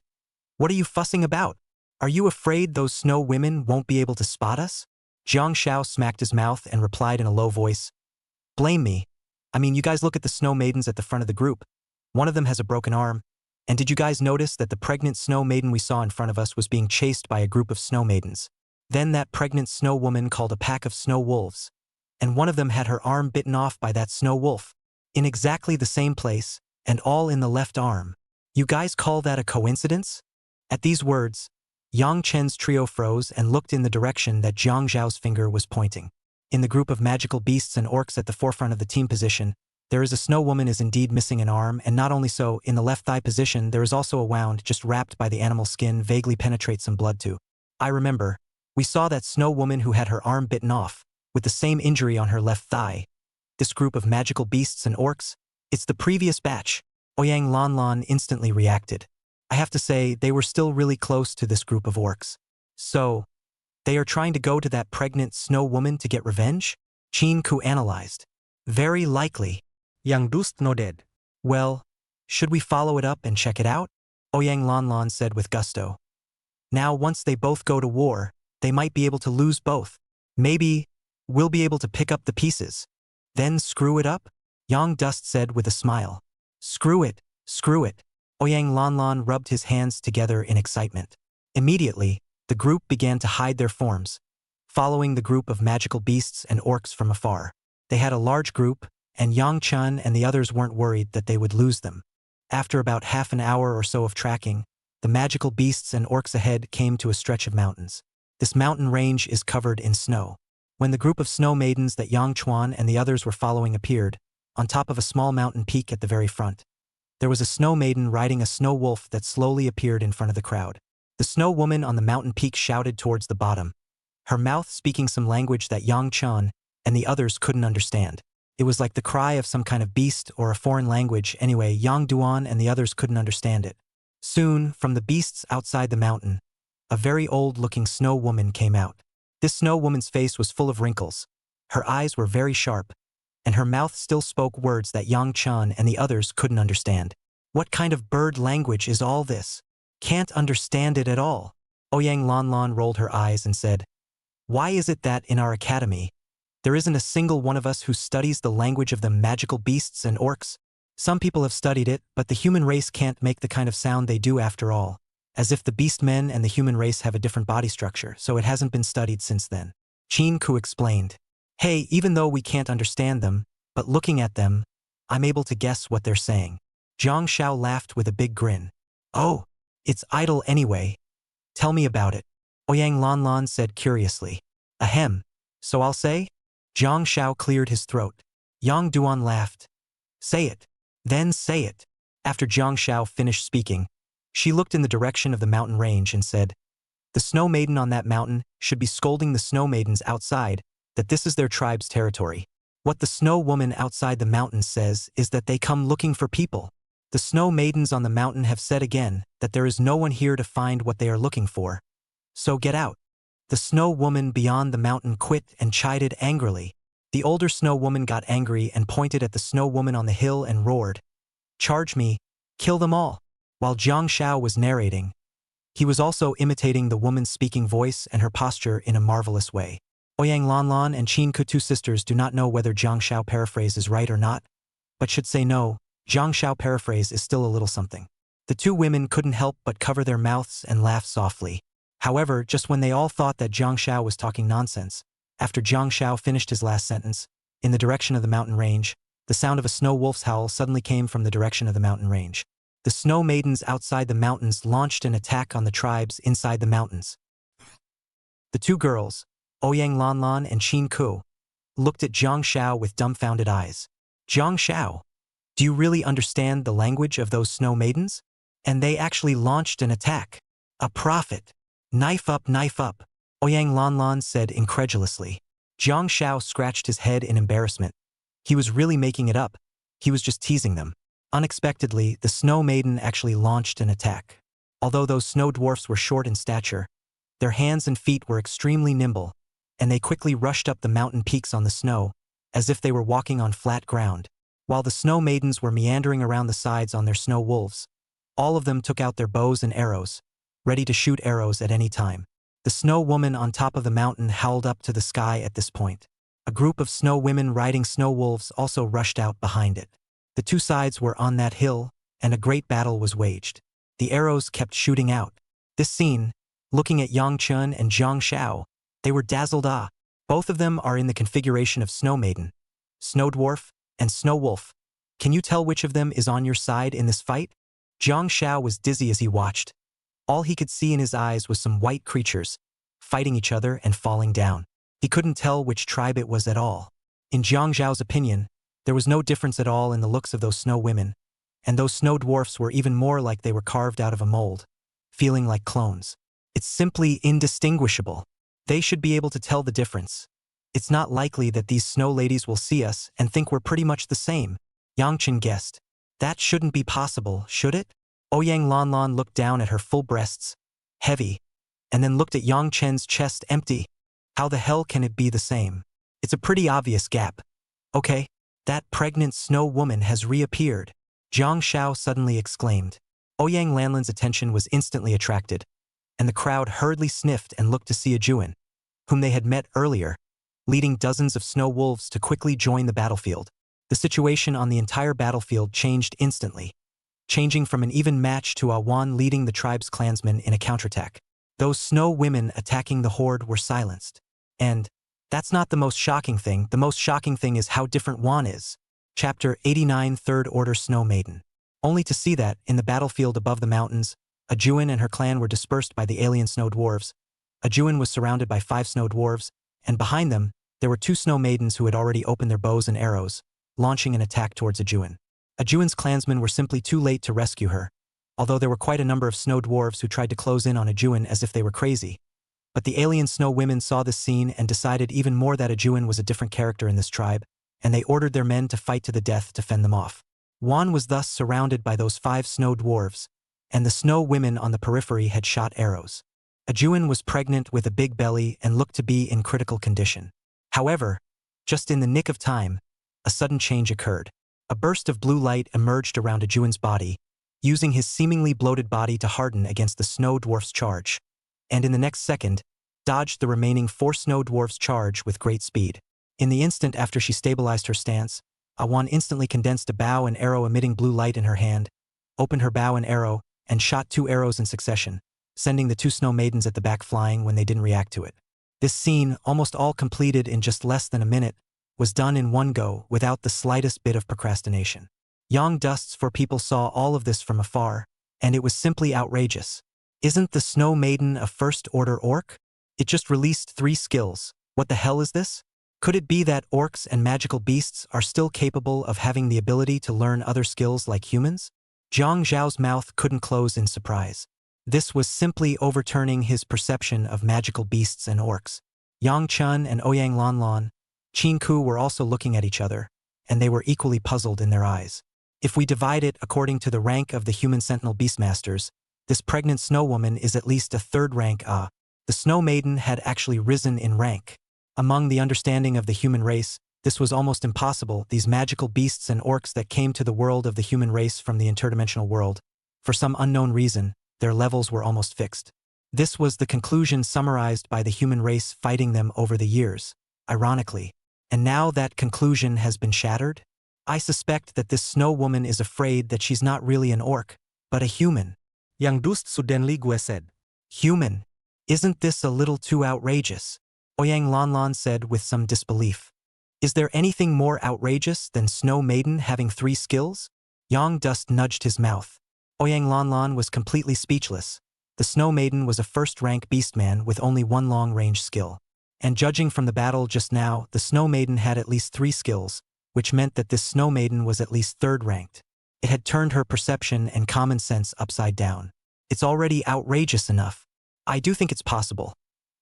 What are you fussing about? Are you afraid those snow women won't be able to spot us? Zhang Xiao smacked his mouth and replied in a low voice, Blame me. I mean, you guys look at the snow maidens at the front of the group. One of them has a broken arm. And did you guys notice that the pregnant snow maiden we saw in front of us was being chased by a group of snow maidens? Then that pregnant snow woman called a pack of snow wolves, and one of them had her arm bitten off by that snow wolf, in exactly the same place, and all in the left arm. You guys call that a coincidence? At these words, Yang Chen's trio froze and looked in the direction that Zhang Zhao's finger was pointing. In the group of magical beasts and orcs at the forefront of the team position, There is a snow woman is indeed missing an arm, and not only so, in the left thigh position there is also a wound just wrapped by the animal skin vaguely penetrates some blood too. I remember. We saw that snow woman who had her arm bitten off, with the same injury on her left thigh. This group of magical beasts and orcs, it's the previous batch. Oyang Lanlan instantly reacted. I have to say, they were still really close to this group of orcs. So, they are trying to go to that pregnant snow woman to get revenge? Chin Ku analyzed. Very likely. Yang Dust nodded. Well, should we follow it up and check it out? Oyang Lanlan said with gusto. Now once they both go to war, they might be able to lose both. Maybe we'll be able to pick up the pieces. Then screw it up? Yang Dust said with a smile. Screw it, screw it. Oyang Lanlan rubbed his hands together in excitement. Immediately, the group began to hide their forms, following the group of magical beasts and orcs from afar. They had a large group, and Yang Chun and the others weren't worried that they would lose them. After about half an hour or so of tracking, the magical beasts and orcs ahead came to a stretch of mountains. This mountain range is covered in snow. When the group of snow maidens that Yang Chuan and the others were following appeared, on top of a small mountain peak at the very front, there was a snow maiden riding a snow wolf that slowly appeared in front of the crowd. The snow woman on the mountain peak shouted towards the bottom, her mouth speaking some language that Yang Chun and the others couldn't understand. It was like the cry of some kind of beast or a foreign language. Anyway, Yang Duan and the others couldn't understand it. Soon, from the beasts outside the mountain, a very old-looking snow woman came out. This snow woman's face was full of wrinkles. Her eyes were very sharp, and her mouth still spoke words that Yang Chun and the others couldn't understand. What kind of bird language is all this? Can't understand it at all. Oyang Lanlan rolled her eyes and said, Why is it that in our academy, there isn't a single one of us who studies the language of the magical beasts and orcs? Some people have studied it, but the human race can't make the kind of sound they do after all. As if the beast men and the human race have a different body structure, so it hasn't been studied since then. Chin Ku explained. Hey, even though we can't understand them, but looking at them, I'm able to guess what they're saying. Zhang Xiao laughed with a big grin. Oh, it's idle anyway. Tell me about it. Oyang Lanlan said curiously. Ahem. So I'll say? Zhang Xiao cleared his throat. Yang Duan laughed. Say it. Then say it. After Zhang Xiao finished speaking, she looked in the direction of the mountain range and said, The snow maiden on that mountain should be scolding the snow maidens outside that this is their tribe's territory. What the snow woman outside the mountain says is that they come looking for people. The snow maidens on the mountain have said again that there is no one here to find what they are looking for. So get out. The snow woman beyond the mountain quit and chided angrily. The older snow woman got angry and pointed at the snow woman on the hill and roared, Charge me, kill them all. While Zhang Xiao was narrating, he was also imitating the woman's speaking voice and her posture in a marvelous way. Oyang Lanlan and Chin Ku, two sisters, do not know whether Zhang Xiao paraphrase is right or not, but should say no, Zhang Xiao paraphrase is still a little something. The two women couldn't help but cover their mouths and laugh softly. However, just when they all thought that Zhang Xiao was talking nonsense, after Zhang Xiao finished his last sentence, in the direction of the mountain range, the sound of a snow wolf's howl suddenly came from the direction of the mountain range. The snow maidens outside the mountains launched an attack on the tribes inside the mountains. The two girls, Oyang Lanlan and Chin Ku, looked at Zhang Xiao with dumbfounded eyes. Zhang Xiao, do you really understand the language of those snow maidens? And they actually launched an attack. A prophet. Knife up, Oyang Lanlan said incredulously. Zhang Xiao scratched his head in embarrassment. He was really making it up. He was just teasing them. Unexpectedly, the snow maiden actually launched an attack. Although those snow dwarfs were short in stature, their hands and feet were extremely nimble, and they quickly rushed up the mountain peaks on the snow, as if they were walking on flat ground. While the snow maidens were meandering around the sides on their snow wolves, all of them took out their bows and arrows, ready to shoot arrows at any time. The snow woman on top of the mountain howled up to the sky at this point. A group of snow women riding snow wolves also rushed out behind it. The two sides were on that hill, and a great battle was waged. The arrows kept shooting out. This scene, looking at Yang Chun and Zhang Xiao, they were dazzled. Both of them are in the configuration of snow maiden, snow dwarf, and snow wolf. Can you tell which of them is on your side in this fight? Zhang Xiao was dizzy as he watched. All he could see in his eyes was some white creatures, fighting each other and falling down. He couldn't tell which tribe it was at all. In Zhang Xiao's opinion, There was no difference at all in the looks of those snow women, and those snow dwarfs were even more like they were carved out of a mold, feeling like clones. It's simply indistinguishable. They should be able to tell the difference. It's not likely that these snow ladies will see us and think we're pretty much the same, Yang Chen guessed. That shouldn't be possible, should it? Ouyang Lanlan looked down at her full breasts, heavy, and then looked at Yang Chen's chest empty. How the hell can it be the same? It's a pretty obvious gap. Okay, that pregnant snow woman has reappeared, Jiang Shao suddenly exclaimed. Ouyang Lanlan's attention was instantly attracted, and the crowd hurriedly sniffed and looked to see a Juan, whom they had met earlier, leading dozens of snow wolves to quickly join the battlefield. The situation on the entire battlefield changed instantly, changing from an even match to Awan leading the tribe's clansmen in a counterattack. Those snow women attacking the horde were silenced. And that's not the most shocking thing. The most shocking thing is how different Wan is. Chapter 89, Third Order Snow Maiden. Only to see that, in the battlefield above the mountains, a Juan and her clan were dispersed by the alien snow dwarves. A Juan was surrounded by 5 snow dwarves, and behind them, there were 2 snow maidens who had already opened their bows and arrows, launching an attack towards a Juan. A Juan's clansmen were simply too late to rescue her, although there were quite a number of snow dwarves who tried to close in on a Juan as if they were crazy. But the alien snow women saw this scene and decided even more that a Juan was a different character in this tribe, and they ordered their men to fight to the death to fend them off. Wan was thus surrounded by those 5 snow dwarves, and the snow women on the periphery had shot arrows. A Juan was pregnant with a big belly and looked to be in critical condition. However, just in the nick of time, a sudden change occurred. A burst of blue light emerged around a Juan's body, using his seemingly bloated body to harden against the snow dwarf's charge, and in the next second, dodged the remaining 4 snow dwarfs' charge with great speed. In the instant after she stabilized her stance, Awan instantly condensed a bow and arrow emitting blue light in her hand, opened her bow and arrow, and shot 2 arrows in succession, sending the 2 snow maidens at the back flying when they didn't react to it. This scene, almost all completed in just less than a minute, was done in one go without the slightest bit of procrastination. Yang Dust's 4 people saw all of this from afar, and it was simply outrageous. Isn't the Snow Maiden a first-order orc? It just released 3 skills. What the hell is this? Could it be that orcs and magical beasts are still capable of having the ability to learn other skills like humans? Jiang Zhao's mouth couldn't close in surprise. This was simply overturning his perception of magical beasts and orcs. Yang Chun and Ouyang Lanlan, Qin Ku were also looking at each other, and they were equally puzzled in their eyes. If we divide it according to the rank of the human sentinel beastmasters, this pregnant snow woman is at least a 3rd rank. The snow maiden had actually risen in rank. Among the understanding of the human race, this was almost impossible. These magical beasts and orcs that came to the world of the human race from the interdimensional world, for some unknown reason, their levels were almost fixed. This was the conclusion summarized by the human race fighting them over the years, ironically. And now that conclusion has been shattered? I suspect that this snow woman is afraid that she's not really an orc, but a human. Yang Dust suddenly Gue said. Human? Isn't this a little too outrageous? Ouyang Lanlan said with some disbelief. Is there anything more outrageous than Snow Maiden having 3 skills? Yang Dust nudged his mouth. Ouyang Lanlan was completely speechless. The Snow Maiden was a 1st-rank beastman with only 1 long-range skill. And judging from the battle just now, the Snow Maiden had at least 3 skills, which meant that this Snow Maiden was at least 3rd-ranked. It had turned her perception and common sense upside down. It's already outrageous enough. I do think it's possible.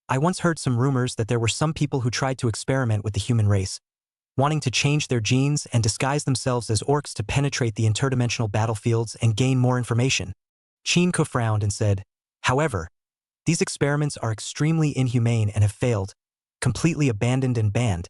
I once heard some rumors that there were some people who tried to experiment with the human race, wanting to change their genes and disguise themselves as orcs to penetrate the interdimensional battlefields and gain more information. Qin Ku frowned and said, however, these experiments are extremely inhumane and have failed, completely abandoned and banned.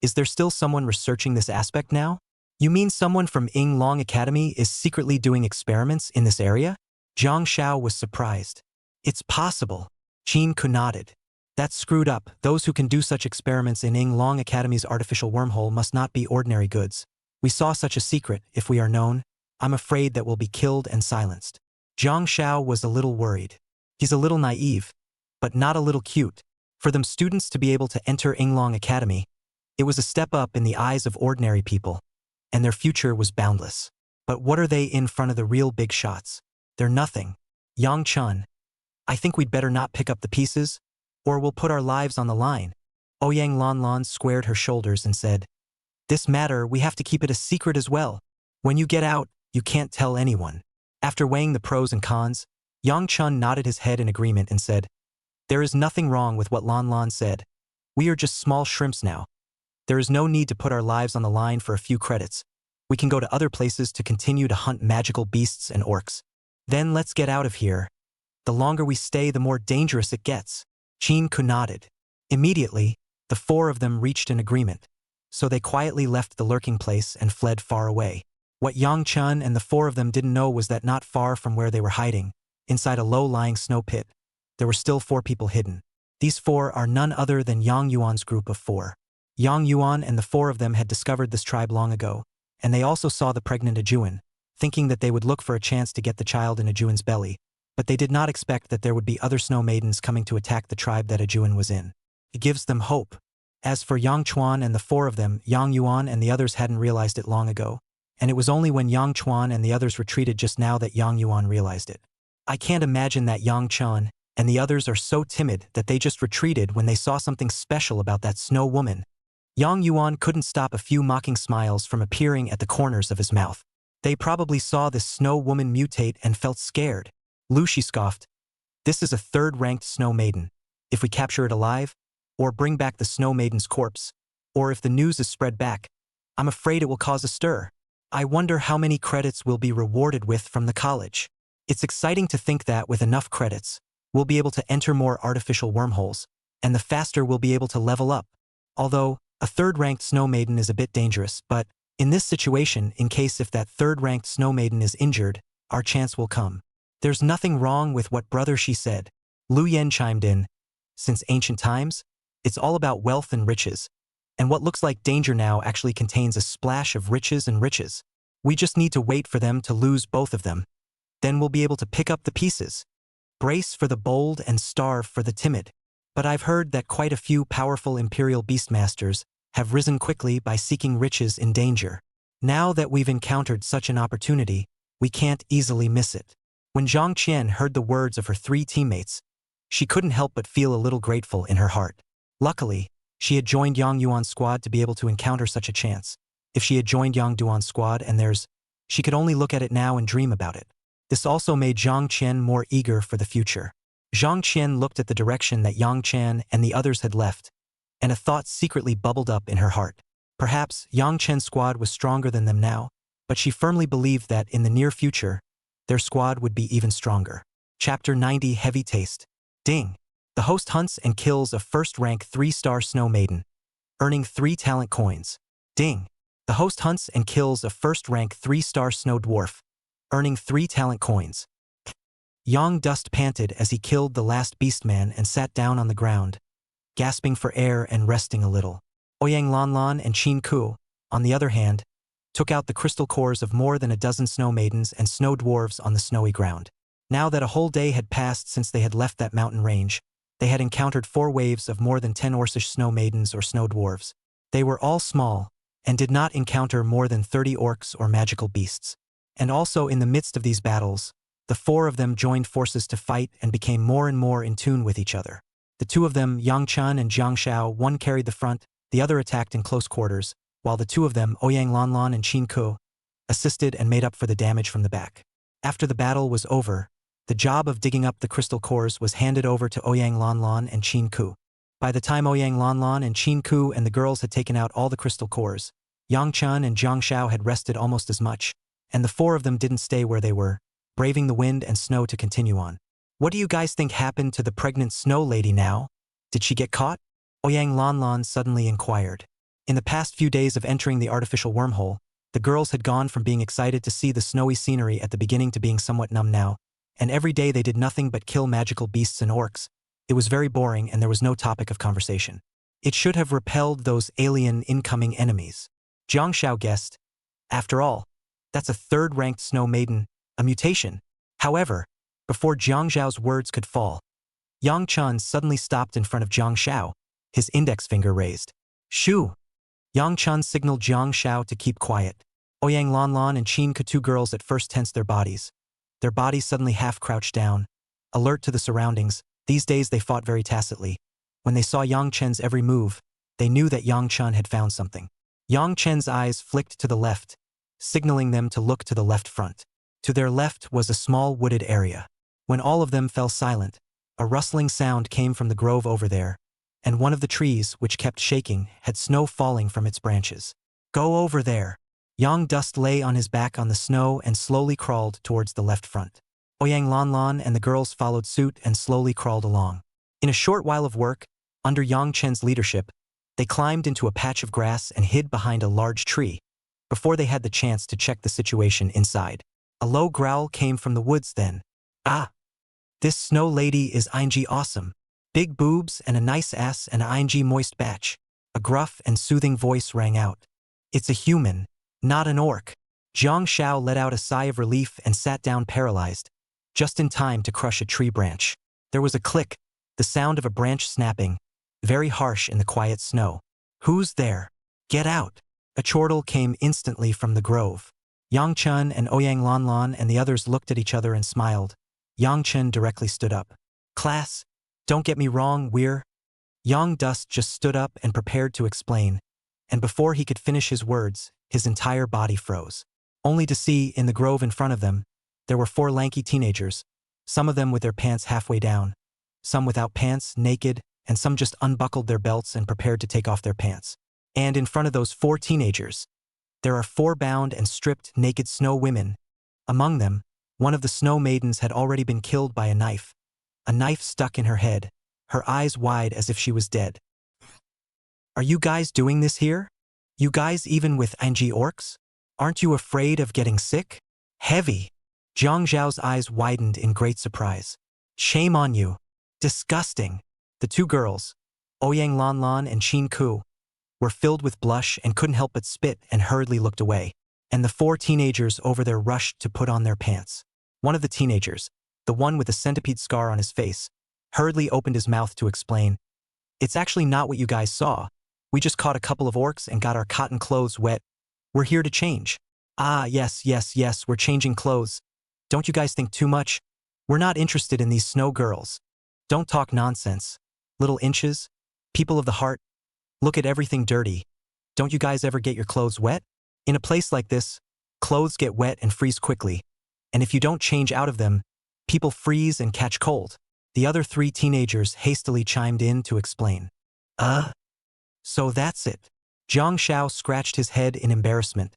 Is there still someone researching this aspect now? You mean someone from Yinglong Academy is secretly doing experiments in this area? Jiang Shao was surprised. It's possible. Qin Ku nodded. That's screwed up. Those who can do such experiments in Yinglong Academy's artificial wormhole must not be ordinary goods. We saw such a secret. If we are known, I'm afraid that we'll be killed and silenced. Jiang Shao was a little worried. He's a little naive, but not a little cute. For them students to be able to enter Yinglong Academy, it was a step up in the eyes of ordinary people, and their future was boundless. But what are they in front of the real big shots? They're nothing. Yang Chun, I think we'd better not pick up the pieces, or we'll put our lives on the line. Ouyang Lanlan squared her shoulders and said, This matter, we have to keep it a secret as well. When you get out, you can't tell anyone. After weighing the pros and cons, Yang Chun nodded his head in agreement and said, "There is nothing wrong with what Lan Lan said. We are just small shrimps now. There is no need to put our lives on the line for a few credits. We can go to other places to continue to hunt magical beasts and orcs. Then let's get out of here. The longer we stay, the more dangerous it gets." Chin Ku nodded. Immediately, the four of them reached an agreement, so they quietly left the lurking place and fled far away. What Yang Chun and the four of them didn't know was that not far from where they were hiding, inside a low-lying snow pit, there were still 4 people hidden. These 4 are none other than Yang Yuan's group of 4. Yang Yuan and the 4 of them had discovered this tribe long ago, and they also saw the pregnant Ajuan, thinking that they would look for a chance to get the child in Ajuan's belly, but they did not expect that there would be other snow maidens coming to attack the tribe that Ajuan was in. It gives them hope. As for Yang Chuan and the 4 of them, Yang Yuan and the others hadn't realized it long ago, and it was only when Yang Chuan and the others retreated just now that Yang Yuan realized it. I can't imagine that Yang Chuan and the others are so timid that they just retreated when they saw something special about that snow woman. Yang Yuan couldn't stop a few mocking smiles from appearing at the corners of his mouth. They probably saw this snow woman mutate and felt scared. Lu Shi scoffed. "This is a 3rd-ranked snow maiden. If we capture it alive, or bring back the snow maiden's corpse, or if the news is spread back, I'm afraid it will cause a stir. I wonder how many credits we'll be rewarded with from the college. It's exciting to think that with enough credits, we'll be able to enter more artificial wormholes, and the faster we'll be able to level up. Although, a 3rd-ranked snow maiden is a bit dangerous, but in this situation, in case if that 3rd-ranked snow maiden is injured, our chance will come." "There's nothing wrong with what brother she said," Lu Yen chimed in. "Since ancient times, it's all about wealth and riches, and what looks like danger now actually contains a splash of riches and riches. We just need to wait for them to lose both of them. Then we'll be able to pick up the pieces. Brace for the bold and starve for the timid. But I've heard that quite a few powerful imperial beastmasters have risen quickly by seeking riches in danger. Now that we've encountered such an opportunity, we can't easily miss it." When Zhang Qian heard the words of her 3 teammates, she couldn't help but feel a little grateful in her heart. Luckily, she had joined Yang Yuan's squad to be able to encounter such a chance. If she had joined Yang Duan's squad and theirs, she could only look at it now and dream about it. This also made Zhang Qian more eager for the future. Zhang Qian looked at the direction that Yang Qian and the others had left, and a thought secretly bubbled up in her heart. Perhaps Yang Qian's squad was stronger than them now, but she firmly believed that in the near future, their squad would be even stronger. Chapter 90 Heavy Taste. Ding! The host hunts and kills a 1st-rank 3-star snow maiden, earning 3 talent coins. Ding! The host hunts and kills a 1st-rank 3-star snow dwarf, earning 3 talent coins. Yang Dust panted as he killed the last beastman and sat down on the ground, gasping for air and resting a little. Ouyang Lanlan and Chin Ku, on the other hand, took out the crystal cores of more than a dozen snow maidens and snow dwarves on the snowy ground. Now that a whole day had passed since they had left that mountain range, they had encountered 4 waves of more than 10 orcish snow maidens or snow dwarves. They were all small, and did not encounter more than 30 orcs or magical beasts. And also in the midst of these battles, the 4 of them joined forces to fight and became more and more in tune with each other. The 2 of them, Yang Chun and Jiang Xiao, one carried the front, the other attacked in close quarters, while the 2 of them, Ouyang Lanlan and Chin Ku, assisted and made up for the damage from the back. After the battle was over, the job of digging up the crystal cores was handed over to Ouyang Lanlan and Chin Ku. By the time Ouyang Lanlan and Chin Ku and the girls had taken out all the crystal cores, Yang Chun and Jiang Xiao had rested almost as much, and the 4 of them didn't stay where they were, braving the wind and snow to continue on. "What do you guys think happened to the pregnant snow lady now? Did she get caught?" Ouyang Lanlan suddenly inquired. In the past few days of entering the artificial wormhole, the girls had gone from being excited to see the snowy scenery at the beginning to being somewhat numb now, and every day they did nothing but kill magical beasts and orcs. It was very boring and there was no topic of conversation. It should have repelled those alien incoming enemies. Jiang Xiao guessed. After all, that's a 3rd-ranked snow maiden, a mutation. However, before Jiang Xiao's words could fall, Yang Chun suddenly stopped in front of Jiang Xiao, his index finger raised. "Shoo!" Yang Chun signaled Jiang Xiao to keep quiet. Ouyang Lanlan and Chin Ku, 2 girls, at first tensed their bodies. Their bodies suddenly half-crouched down, alert to the surroundings. These days they fought very tacitly. When they saw Yang Chen's every move, they knew that Yang Chun had found something. Yang Chen's eyes flicked to the left, signaling them to look to the left front. To their left was a small wooded area. When all of them fell silent, a rustling sound came from the grove over there, and one of the trees, which kept shaking, had snow falling from its branches. Go over there. Yang Dust lay on his back on the snow and slowly crawled towards the left front. Ouyang Lanlan and the girls followed suit and slowly crawled along. In a short while of work, under Yang Chen's leadership, they climbed into a patch of grass and hid behind a large tree, before they had the chance to check the situation inside. A low growl came from the woods then. Ah! This snow lady is ing awesome. Big boobs and a nice ass and a ing moist batch. A gruff and soothing voice rang out. It's a human, not an orc. Jiang Shao let out a sigh of relief and sat down paralyzed, just in time to crush a tree branch. There was a click, the sound of a branch snapping, very harsh in the quiet snow. Who's there? Get out! A chortle came instantly from the grove. Yang Chen and Ouyang Lanlan and the others looked at each other and smiled. Yang Chen directly stood up. Class, don't get me wrong, we're... Yang Dust just stood up and prepared to explain, and before he could finish his words, his entire body froze. Only to see, in the grove in front of them, there were 4 lanky teenagers, some of them with their pants halfway down, some without pants, naked, and some just unbuckled their belts and prepared to take off their pants. And in front of those 4 teenagers, there are 4 bound and stripped naked snow women. Among them, one of the snow maidens had already been killed by a knife stuck in her head, her eyes wide as if she was dead. Are you guys doing this here? You guys even with ing orcs? Aren't you afraid of getting sick? Heavy. Jiang Zhao's eyes widened in great surprise. Shame on you. Disgusting. The 2 girls, Ouyang Lanlan and Qin Ku, were filled with blush and couldn't help but spit and hurriedly looked away, and the 4 teenagers over there rushed to put on their pants. One of the teenagers, the one with the centipede scar on his face, hurriedly opened his mouth to explain. It's actually not what you guys saw. We just caught a couple of orcs and got our cotton clothes wet. We're here to change. Ah, yes, we're changing clothes. Don't you guys think too much? We're not interested in these snow girls. Don't talk nonsense. Little inches, people of the heart, look at everything dirty. Don't you guys ever get your clothes wet? In a place like this, clothes get wet and freeze quickly, and if you don't change out of them, people freeze and catch cold. The other 3 teenagers hastily chimed in to explain. So that's it. Jiang Shao scratched his head in embarrassment.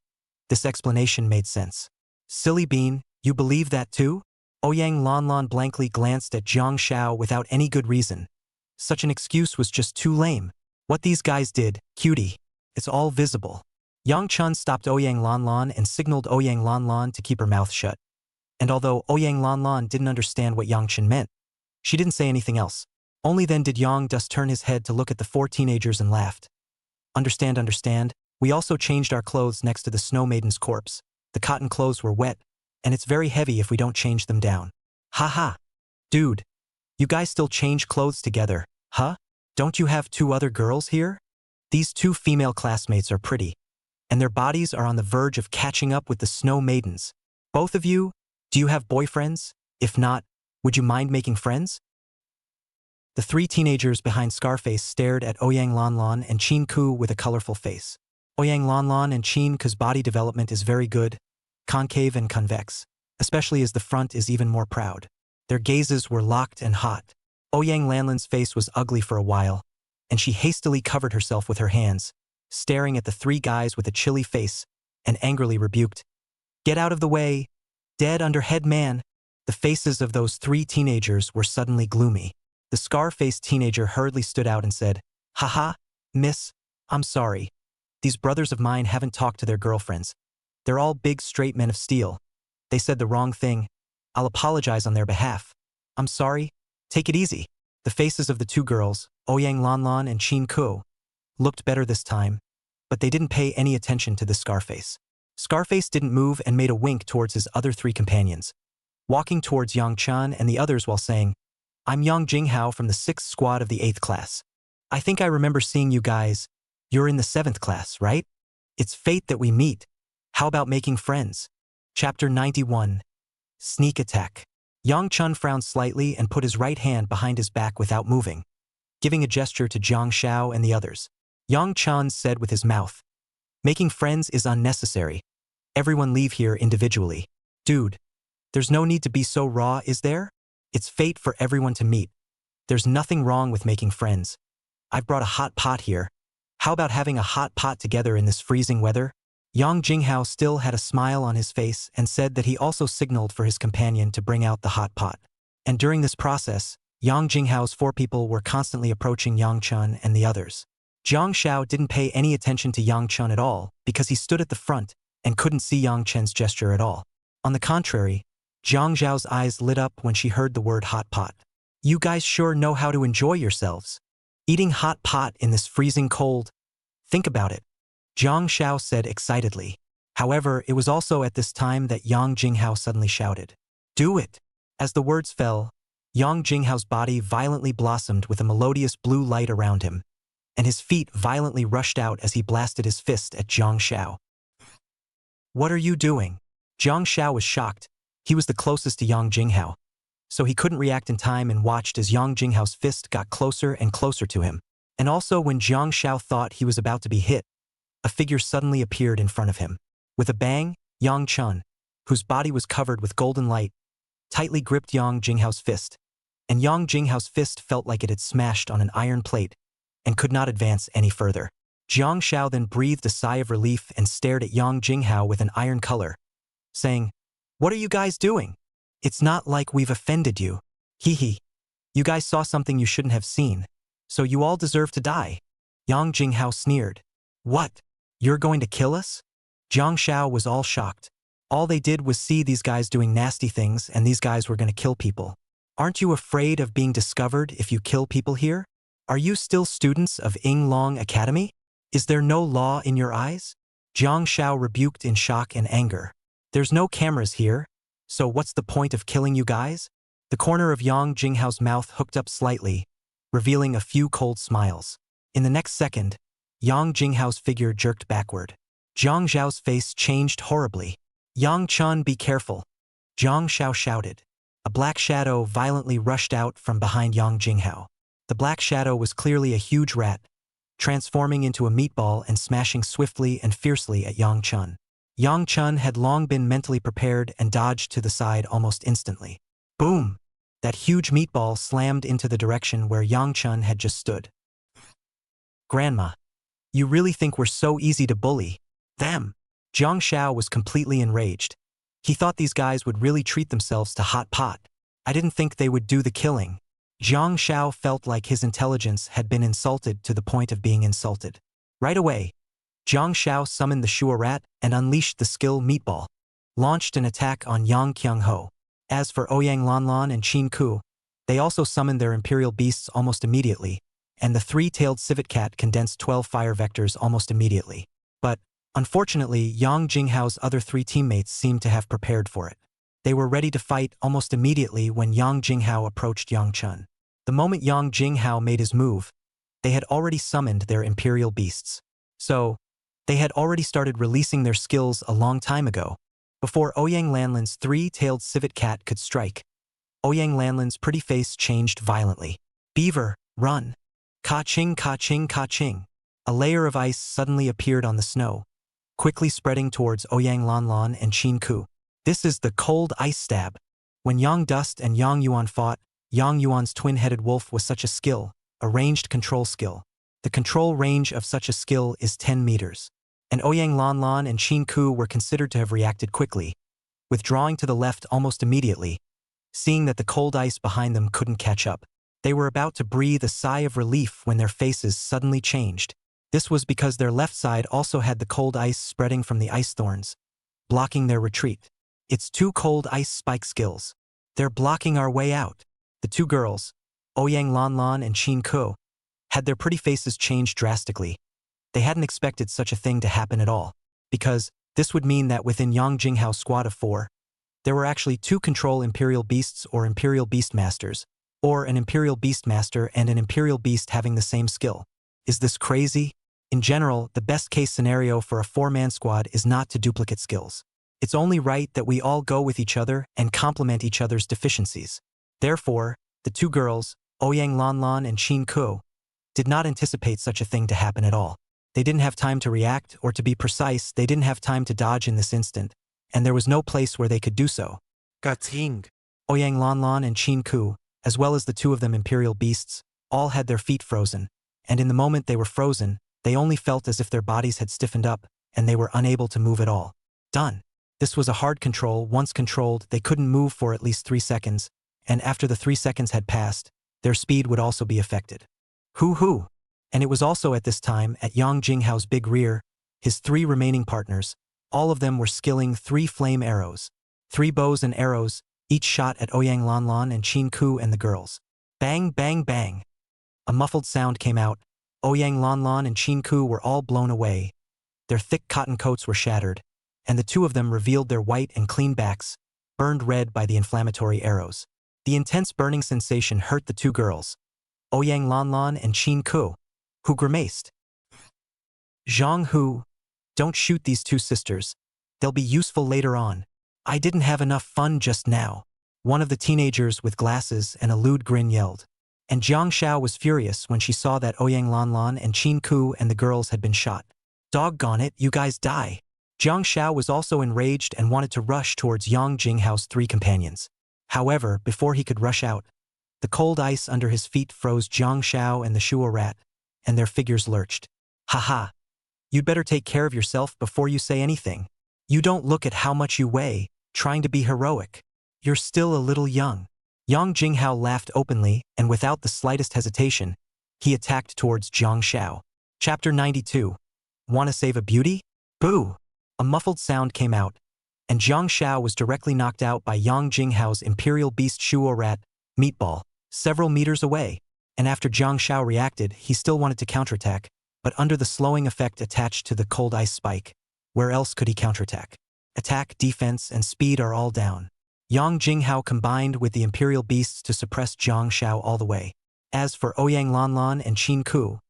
This explanation made sense. Silly bean, you believe that too? Ouyang Lanlan blankly glanced at Jiang Shao without any good reason. Such an excuse was just too lame. What these guys did, cutie. It's all visible. Yang Chun stopped Ouyang Lanlan and signaled Ouyang Lanlan to keep her mouth shut. And although Ouyang Lanlan didn't understand what Yang Chen meant, she didn't say anything else. Only then did Yang Dust turn his head to look at the 4 teenagers and laughed. Understand. We also changed our clothes next to the snow maiden's corpse. The cotton clothes were wet, and it's very heavy if we don't change them down. Haha. Dude. You guys still change clothes together, huh? Don't you have 2 other girls here? These 2 female classmates are pretty, and their bodies are on the verge of catching up with the snow maidens. Both of you, do you have boyfriends? If not, would you mind making friends? The 3 teenagers behind Scarface stared at Ouyang Lanlan and Qin Ku with a colorful face. Ouyang Lanlan and Qin Ku's body development is very good, concave and convex, especially as the front is even more proud. Their gazes were locked and hot. Ouyang Lanlan's face was ugly for a while, and she hastily covered herself with her hands, staring at the 3 guys with a chilly face, and angrily rebuked. Get out of the way! Dead under head man! The faces of those 3 teenagers were suddenly gloomy. The scar-faced teenager hurriedly stood out and said, Haha, miss, I'm sorry. These brothers of mine haven't talked to their girlfriends. They're all big straight men of steel. They said the wrong thing. I'll apologize on their behalf. I'm sorry. Take it easy. The faces of the 2 girls, Ouyang Lanlan and Qin Ku, looked better this time, but they didn't pay any attention to the Scarface. Scarface didn't move and made a wink towards his other 3 companions, walking towards Yang Chan and the others while saying, I'm Yang Jinghao from the 6th squad of the 8th class. I think I remember seeing you guys. You're in the 7th class, right? It's fate that we meet. How about making friends? Chapter 91. Sneak Attack. Yang Chun frowned slightly and put his right hand behind his back without moving, giving a gesture to Jiang Shao and the others. Yang Chun said with his mouth, Making friends is unnecessary. Everyone leave here individually. Dude, there's no need to be so raw, is there? It's fate for everyone to meet. There's nothing wrong with making friends. I've brought a hot pot here. How about having a hot pot together in this freezing weather? Yang Jinghao still had a smile on his face and said that he also signaled for his companion to bring out the hot pot. And during this process, Yang Jinghao's 4 people were constantly approaching Yang Chun and the others. Jiang Xiao didn't pay any attention to Yang Chun at all because he stood at the front and couldn't see Yang Chen's gesture at all. On the contrary, Jiang Zhao's eyes lit up when she heard the word hot pot. You guys sure know how to enjoy yourselves. Eating hot pot in this freezing cold. Think about it, Jiang Xiao said excitedly. However, it was also at this time that Yang Jinghao suddenly shouted, "Do it!" As the words fell, Yang Jinghao's body violently blossomed with a melodious blue light around him, and his feet violently rushed out as he blasted his fist at Jiang Xiao. What are you doing? Jiang Xiao was shocked. He was the closest to Yang Jinghao, so he couldn't react in time and watched as Yang Jinghao's fist got closer and closer to him. And also when Jiang Xiao thought he was about to be hit, a figure suddenly appeared in front of him. With a bang, Yang Chun, whose body was covered with golden light, tightly gripped Yang Jinghao's fist, and Yang Jinghao's fist felt like it had smashed on an iron plate and could not advance any further. Jiang Xiao then breathed a sigh of relief and stared at Yang Jinghao with an iron color, saying, "What are you guys doing? It's not like we've offended you. Hee hee. You guys saw something you shouldn't have seen, so you all deserve to die." Yang Jinghao sneered. "What? You're going to kill us?" Jiang Xiao was all shocked. All they did was see these guys doing nasty things and these guys were going to kill people. Aren't you afraid of being discovered if you kill people here? Are you still students of Yinglong Academy? Is there no law in your eyes? Jiang Xiao rebuked in shock and anger. There's no cameras here, so what's the point of killing you guys? The corner of Yang Jinghao's mouth hooked up slightly, revealing a few cold smiles. In the next second, Yang Jinghao's figure jerked backward. Jiang Zhao's face changed horribly. "Yang Chun, be careful," Jiang Xiao shouted. A black shadow violently rushed out from behind Yang Jinghao. The black shadow was clearly a huge rat, transforming into a meatball and smashing swiftly and fiercely at Yang Chun. Yang Chun had long been mentally prepared and dodged to the side almost instantly. Boom! That huge meatball slammed into the direction where Yang Chun had just stood. "Grandma, you really think we're so easy to bully? Them?" Jiang Xiao was completely enraged. He thought these guys would really treat themselves to hot pot. I didn't think they would do the killing. Jiang Xiao felt like his intelligence had been insulted to the point of being insulted. Right away, Jiang Xiao summoned the Shua rat and unleashed the skill Meatball, launched an attack on Yang Kyung-ho. As for Ouyang Lanlan and Qin Ku, they also summoned their imperial beasts almost immediately, and the 3-tailed civet cat condensed 12 fire vectors almost immediately. But, unfortunately, Yang Jinghao's other 3 teammates seemed to have prepared for it. They were ready to fight almost immediately when Yang Jinghao approached Yang Chun. The moment Yang Jinghao made his move, they had already summoned their imperial beasts. So, they had already started releasing their skills a long time ago, before Ouyang Lanlan's 3-tailed civet cat could strike. Ouyang Lanlan's pretty face changed violently. "Beaver, run!" Ka-ching, ka-ching, ka-ching. A layer of ice suddenly appeared on the snow, quickly spreading towards Ouyang Lanlan and Qin Ku. This is the cold ice stab. When Yang Dust and Yang Yuan fought, Yang Yuan's twin-headed wolf was such a skill, a ranged control skill. The control range of such a skill is 10 meters. And Ouyang Lanlan and Qin Ku were considered to have reacted quickly, withdrawing to the left almost immediately, seeing that the cold ice behind them couldn't catch up. They were about to breathe a sigh of relief when their faces suddenly changed. This was because their left side also had the cold ice spreading from the ice thorns, blocking their retreat. It's 2 cold ice spike skills. They're blocking our way out. The 2 girls, Ouyang Lanlan and Qin Ku, had their pretty faces changed drastically. They hadn't expected such a thing to happen at all, because this would mean that within Yang Jinghao's squad of 4, there were actually 2 control Imperial Beasts or Imperial Beastmasters, or an Imperial Beastmaster and an Imperial Beast having the same skill. Is this crazy? In general, the best-case scenario for a 4-man squad is not to duplicate skills. It's only right that we all go with each other and complement each other's deficiencies. Therefore, the 2 girls, Ouyang Lanlan and Qin Ku, did not anticipate such a thing to happen at all. They didn't have time to react, or to be precise, they didn't have time to dodge in this instant, and there was no place where they could do so. Kating. Ouyang Lanlan and Qin Ku, as well as the two of them imperial beasts, all had their feet frozen, and in the moment they were frozen, they only felt as if their bodies had stiffened up, and they were unable to move at all. Done. This was a hard control. Once controlled, they couldn't move for at least 3 seconds, and after the 3 seconds had passed, their speed would also be affected. Hoo-hoo! And it was also at this time, at Yang Jinghao's big rear, his 3 remaining partners, all of them were skilling 3 flame arrows. 3 bows and arrows, each shot at Ouyang Lanlan and Qin Ku and the girls. Bang, bang, bang. A muffled sound came out. Ouyang Lanlan and Qin Ku were all blown away. Their thick cotton coats were shattered, and the two of them revealed their white and clean backs, burned red by the inflammatory arrows. The intense burning sensation hurt the 2 girls, Ouyang Lanlan and Qin Ku, who grimaced. Zhang Hu, don't shoot these 2 sisters. They'll be useful later on. I didn't have enough fun just now. One of the teenagers with glasses and a lewd grin yelled. And Jiang Xiao was furious when she saw that Ouyang Lanlan and Qin Ku and the girls had been shot. Doggone it, you guys die. Jiang Xiao was also enraged and wanted to rush towards Yang Jinghao's 3 companions. However, before he could rush out, the cold ice under his feet froze Jiang Xiao and the Shuo rat, and their figures lurched. Haha. You'd better take care of yourself before you say anything. You don't look at how much you weigh, trying to be heroic. You're still a little young. Yang Jinghao laughed openly, and without the slightest hesitation, he attacked towards Jiang Xiao. Chapter 92. Wanna save a beauty? Boo! A muffled sound came out, and Jiang Xiao was directly knocked out by Yang Jinghao's imperial beast Shuo rat, Meatball, several meters away. And after Jiang Xiao reacted, he still wanted to counterattack, but under the slowing effect attached to the cold ice spike, where else could he counterattack? Attack, defense, and speed are all down. Yang Jinghao combined with the imperial beasts to suppress Jiang Xiao all the way. As for Ouyang Lanlan and Qin Ku,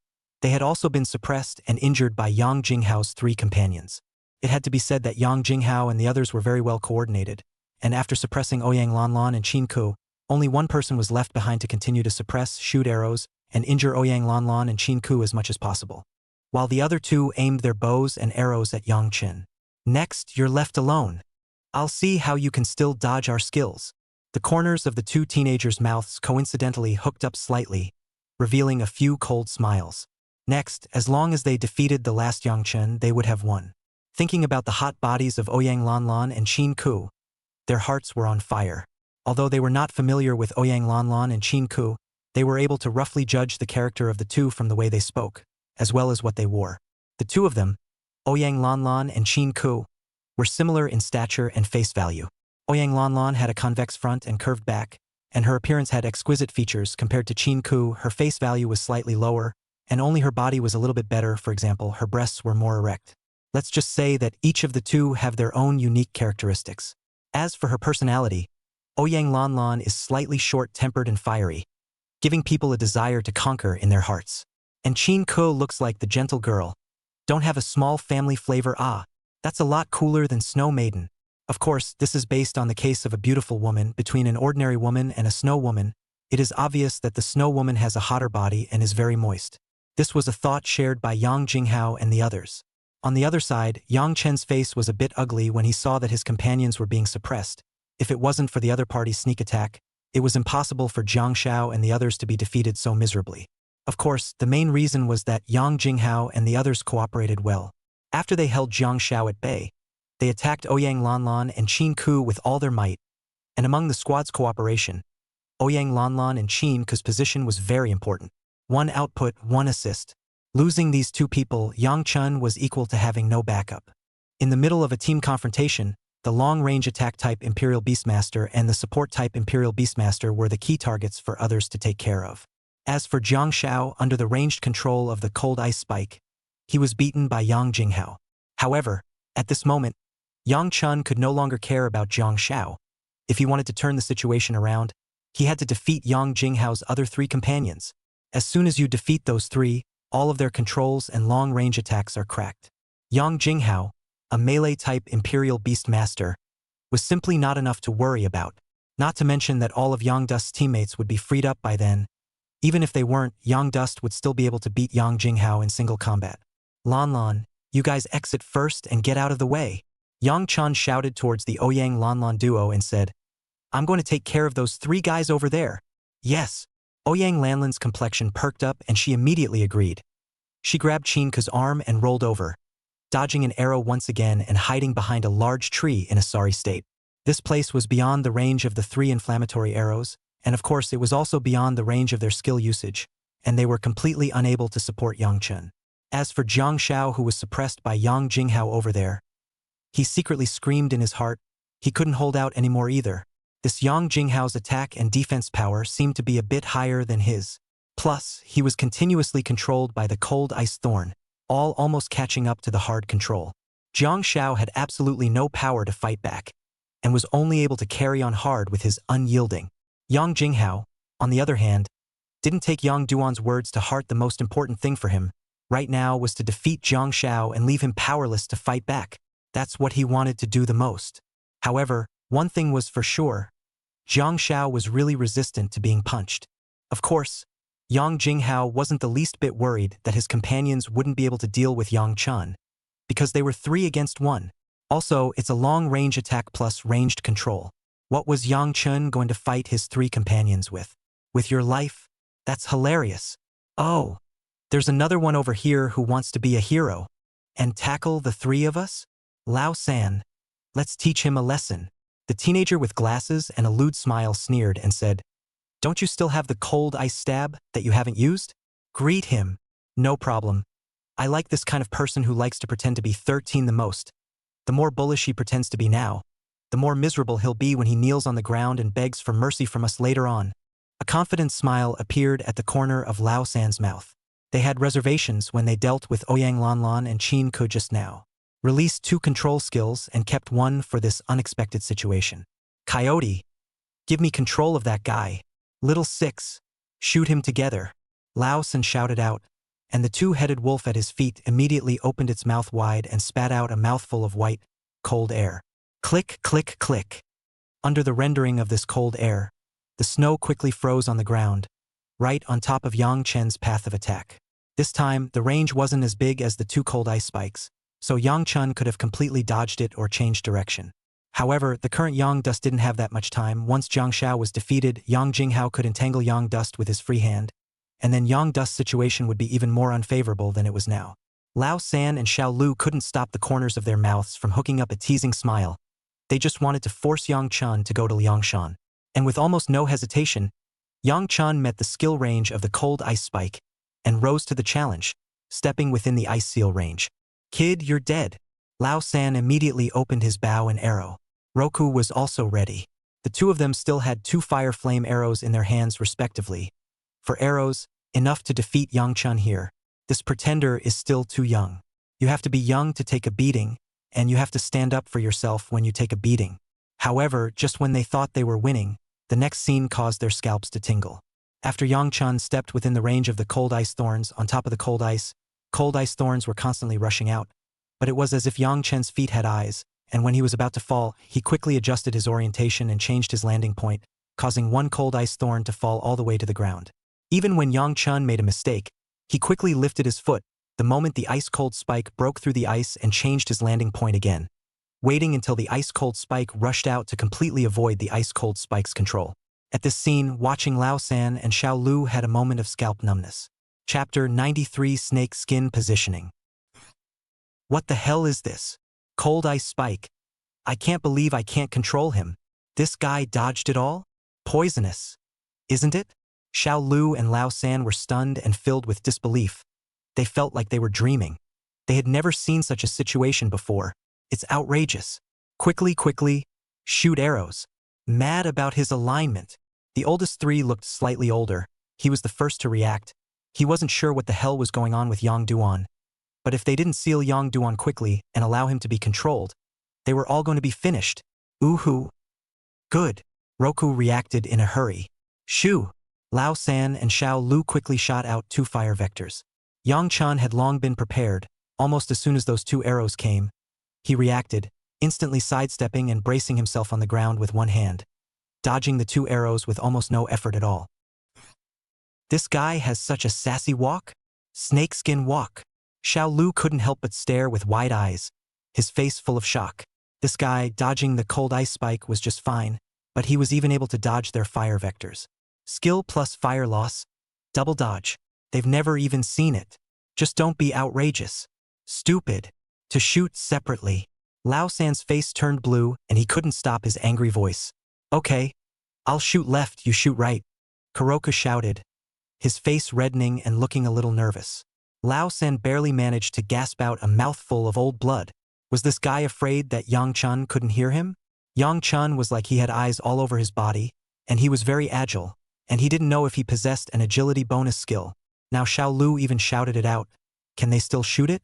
they had also been suppressed and injured by Yang Jinghao's 3 companions. It had to be said that Yang Jinghao and the others were very well coordinated, and after suppressing Ouyang Lanlan and Qin Ku, only one person was left behind to continue to suppress, shoot arrows, and injure Ouyang Lanlan and Qin Ku as much as possible, while the other 2 aimed their bows and arrows at Yang Qin. Next, you're left alone. I'll see how you can still dodge our skills. The corners of the 2 teenagers' mouths coincidentally hooked up slightly, revealing a few cold smiles. Next, as long as they defeated the last Yang Chen, they would have won. Thinking about the hot bodies of Ouyang Lanlan and Qin Ku, their hearts were on fire. Although they were not familiar with Ouyang Lanlan and Qin Ku, they were able to roughly judge the character of the 2 from the way they spoke, as well as what they wore. The 2 of them, Ouyang Lanlan and Qin Ku, were similar in stature and face value. Ouyang Lanlan had a convex front and curved back, and her appearance had exquisite features. Compared to Qin Ku, her face value was slightly lower, and only her body was a little bit better. For example, her breasts were more erect. Let's just say that each of the 2 have their own unique characteristics. As for her personality, Ouyang Lanlan is slightly short-tempered and fiery, giving people a desire to conquer in their hearts. And Qin Ku looks like the gentle girl. Don't have a small family flavor. That's a lot cooler than Snow Maiden. Of course, this is based on the case of a beautiful woman. Between an ordinary woman and a snow woman, it is obvious that the snow woman has a hotter body and is very moist. This was a thought shared by Yang Jinghao and the others. On the other side, Yang Chen's face was a bit ugly when he saw that his companions were being suppressed. If it wasn't for the other party's sneak attack, it was impossible for Jiang Xiao and the others to be defeated so miserably. Of course, the main reason was that Yang Jinghao and the others cooperated well. After they held Jiang Xiao at bay, they attacked Ouyang Lanlan and Qin Ku with all their might, and among the squad's cooperation, Ouyang Lanlan and Qin Ku's position was very important. 1 output, 1 assist. Losing these 2 people, Yang Chun was equal to having no backup. In the middle of a team confrontation, the long-range attack-type Imperial Beastmaster and the support-type Imperial Beastmaster were the key targets for others to take care of. As for Jiang Xiao, under the ranged control of the cold ice spike, he was beaten by Yang Jinghao. However, at this moment, Yang Chun could no longer care about Jiang Xiao. If he wanted to turn the situation around, he had to defeat Yang Jinghao's other 3 companions. As soon as you defeat those 3, all of their controls and long-range attacks are cracked. Yang Jinghao, a melee-type Imperial Beastmaster, was simply not enough to worry about. Not to mention that all of Yang Dust's teammates would be freed up by then. Even if they weren't, Yang Dust would still be able to beat Yang Jinghao in single combat. Lan, you guys exit first and get out of the way. Yang Chun shouted towards the Ouyang Lan duo and said, I'm going to take care of those 3 guys over there. Yes. Ouyang Lanlan's complexion perked up and she immediately agreed. She grabbed Chinka's arm and rolled over, dodging an arrow once again and hiding behind a large tree in a sorry state. This place was beyond the range of the 3 inflammatory arrows, and of course it was also beyond the range of their skill usage, and they were completely unable to support Yang Chun. As for Jiang Xiao, who was suppressed by Yang Jinghao over there, he secretly screamed in his heart. He couldn't hold out anymore either. This Yang Jinghao's attack and defense power seemed to be a bit higher than his. Plus, he was continuously controlled by the cold ice thorn, all almost catching up to the hard control. Jiang Xiao had absolutely no power to fight back, and was only able to carry on hard with his unyielding. Yang Jinghao, on the other hand, didn't take Yang Duan's words to heart. The most important thing for him right now was to defeat Jiang Xiao and leave him powerless to fight back. That's what he wanted to do the most. However, one thing was for sure. Jiang Xiao was really resistant to being punched. Of course, Yang Jinghao wasn't the least bit worried that his companions wouldn't be able to deal with Yang Chun, because they were 3 against 1. Also, it's a long-range attack plus ranged control. What was Yang Chun going to fight his 3 companions with? With your life? That's hilarious. Oh, there's another one over here who wants to be a hero and tackle the 3 of us? Lao San, let's teach him a lesson. The teenager with glasses and a lewd smile sneered and said, Don't you still have the cold ice stab that you haven't used? Greet him. No problem. I like this kind of person who likes to pretend to be 13 the most. The more bullish he pretends to be now, the more miserable he'll be when he kneels on the ground and begs for mercy from us later on. A confident smile appeared at the corner of Lao San's mouth. They had reservations when they dealt with Ouyang Lanlan and Qin Ke just now. Released 2 control skills and kept 1 for this unexpected situation. Coyote, give me control of that guy. Little 6, shoot him together. Lao San shouted out, and the 2-headed wolf at his feet immediately opened its mouth wide and spat out a mouthful of white, cold air. Click, click, click. Under the rendering of this cold air, the snow quickly froze on the ground, right on top of Yang Chen's path of attack. This time, the range wasn't as big as the 2 cold ice spikes, so Yang Chun could have completely dodged it or changed direction. However, the current Yang Dust didn't have that much time. Once Jiang Xiao was defeated, Yang Jinghao could entangle Yang Dust with his free hand, and then Yang Dust's situation would be even more unfavorable than it was now. Lao San and Xiao Lu couldn't stop the corners of their mouths from hooking up a teasing smile. They just wanted to force Yang Chun to go to Liangshan. And with almost no hesitation, Yang Chun met the skill range of the cold ice spike and rose to the challenge, stepping within the ice seal range. Kid, you're dead. Lao San immediately opened his bow and arrow. Roku was also ready. The 2 of them still had 2 fire flame arrows in their hands respectively. For arrows, enough to defeat Yang Chun here. This pretender is still too young. You have to be young to take a beating, and you have to stand up for yourself when you take a beating. However, just when they thought they were winning, the next scene caused their scalps to tingle. After Yang Chun stepped within the range of the cold ice thorns on top of the cold ice thorns were constantly rushing out, but it was as if Yang Chen's feet had eyes, and when he was about to fall, he quickly adjusted his orientation and changed his landing point, causing 1 cold ice thorn to fall all the way to the ground. Even when Yang Chun made a mistake, he quickly lifted his foot the moment the ice-cold spike broke through the ice and changed his landing point again, waiting until the ice-cold spike rushed out to completely avoid the ice-cold spike's control. At this scene, watching Lao San and Xiao Lu had a moment of scalp numbness. Chapter 93 Snake Skin Positioning. What the hell is this? Cold ice spike. I can't believe I can't control him. This guy dodged it all? Poisonous, isn't it? Xiao Lu and Lao San were stunned and filled with disbelief. They felt like they were dreaming. They had never seen such a situation before. It's outrageous. Quickly, shoot arrows. Mad about his alignment. The oldest 3 looked slightly older. He was the first to react. He wasn't sure what the hell was going on with Yang Duan. But if they didn't seal Yang Duan quickly and allow him to be controlled, they were all going to be finished. Ooh-hoo. Good. Roku reacted in a hurry. Shoo. Lao San and Xiao Lu quickly shot out 2 fire vectors. Yang Chun had long been prepared. Almost as soon as those 2 arrows came, he reacted, instantly sidestepping and bracing himself on the ground with 1 hand, dodging the 2 arrows with almost no effort at all. This guy has such a sassy walk? Snakeskin walk. Xiao Lu couldn't help but stare with wide eyes, his face full of shock. This guy, dodging the cold ice spike, was just fine, but he was even able to dodge their fire vectors. Skill plus fire loss, double dodge. They've never even seen it. Just don't be outrageous. Stupid. To shoot separately. Lao San's face turned blue and he couldn't stop his angry voice. Okay. I'll shoot left, you shoot right. Kuroka shouted, his face reddening and looking a little nervous. Lao San barely managed to gasp out a mouthful of old blood. Was this guy afraid that Yang Chun couldn't hear him? Yang Chun was like he had eyes all over his body, and he was very agile, and he didn't know if he possessed an agility bonus skill. Now Xiao Lu even shouted it out. Can they still shoot it?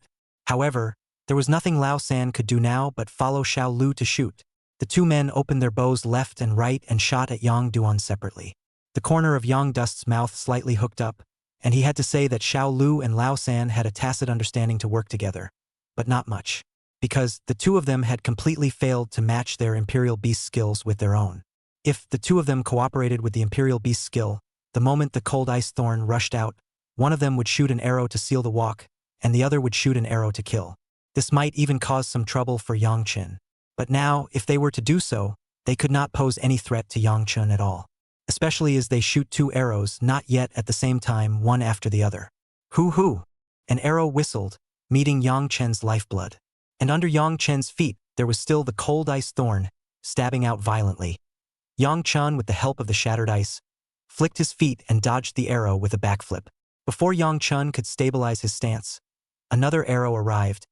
However, there was nothing Lao San could do now but follow Xiao Lu to shoot. The two men opened their bows left and right and shot at Yang Duan separately. The corner of Yang Dust's mouth slightly hooked up, and he had to say that Xiao Lu and Lao San had a tacit understanding to work together. But not much. Because the two of them had completely failed to match their Imperial Beast skills with their own. If the two of them cooperated with the Imperial Beast skill, the moment the cold ice thorn rushed out, one of them would shoot an arrow to seal the walk, and the other would shoot an arrow to kill. This might even cause some trouble for Yang Chun. But now, if they were to do so, they could not pose any threat to Yang Chun at all. Especially as they shoot two arrows not yet at the same time, one after the other. Hoo-hoo! An arrow whistled, meeting Yang Chen's lifeblood. And under Yang Chen's feet, there was still the cold ice thorn, stabbing out violently. Yang Chun, with the help of the shattered ice, flicked his feet and dodged the arrow with a backflip. Before Yang Chun could stabilize his stance, another arrow arrived,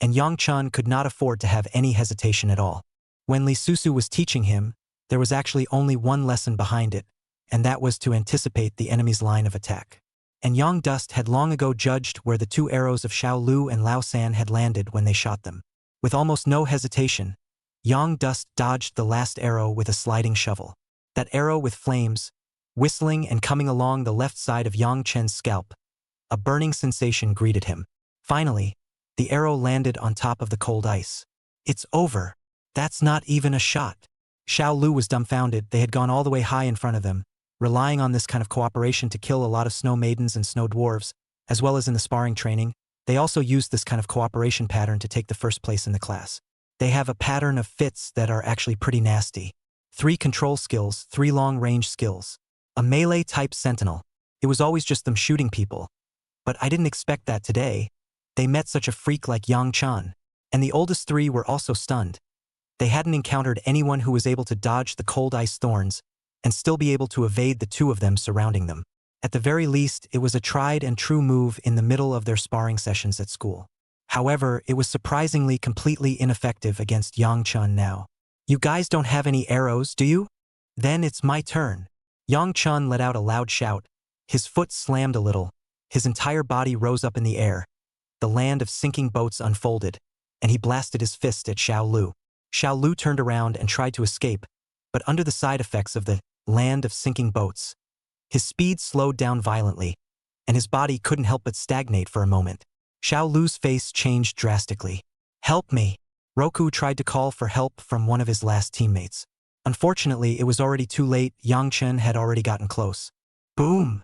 and Yang Chun could not afford to have any hesitation at all. When Li Susu was teaching him, there was actually only one lesson behind it, and that was to anticipate the enemy's line of attack. And Yang Dust had long ago judged where the two arrows of Xiao Lu and Lao San had landed when they shot them. With almost no hesitation, Yang Dust dodged the last arrow with a sliding shovel. That arrow with flames, whistling and coming along the left side of Yang Chen's scalp. A burning sensation greeted him. Finally, the arrow landed on top of the cold ice. It's over. That's not even a shot. Xiao Lu was dumbfounded. They had gone all the way high in front of them, relying on this kind of cooperation to kill a lot of snow maidens and snow dwarves, as well as in the sparring training. They also used this kind of cooperation pattern to take the first place in the class. They have a pattern of fits that are actually pretty nasty. 3 control skills, 3 long-range skills. A melee-type sentinel. It was always just them shooting people. But I didn't expect that today. They met such a freak like Yang Chun. And the oldest 3 were also stunned. They hadn't encountered anyone who was able to dodge the cold ice thorns and still be able to evade the two of them surrounding them. At the very least, it was a tried and true move in the middle of their sparring sessions at school. However, it was surprisingly completely ineffective against Yang Chun now. You guys don't have any arrows, do you? Then it's my turn. Yang Chun let out a loud shout. His foot slammed a little. His entire body rose up in the air. The land of sinking boats unfolded, and he blasted his fist at Xiao Lu. Xiao Lu turned around and tried to escape, but under the side effects of the land of sinking boats, his speed slowed down violently, and his body couldn't help but stagnate for a moment. Xiao Lu's face changed drastically. Help me! Roku tried to call for help from one of his last teammates. Unfortunately, it was already too late. Yang Chen had already gotten close. Boom!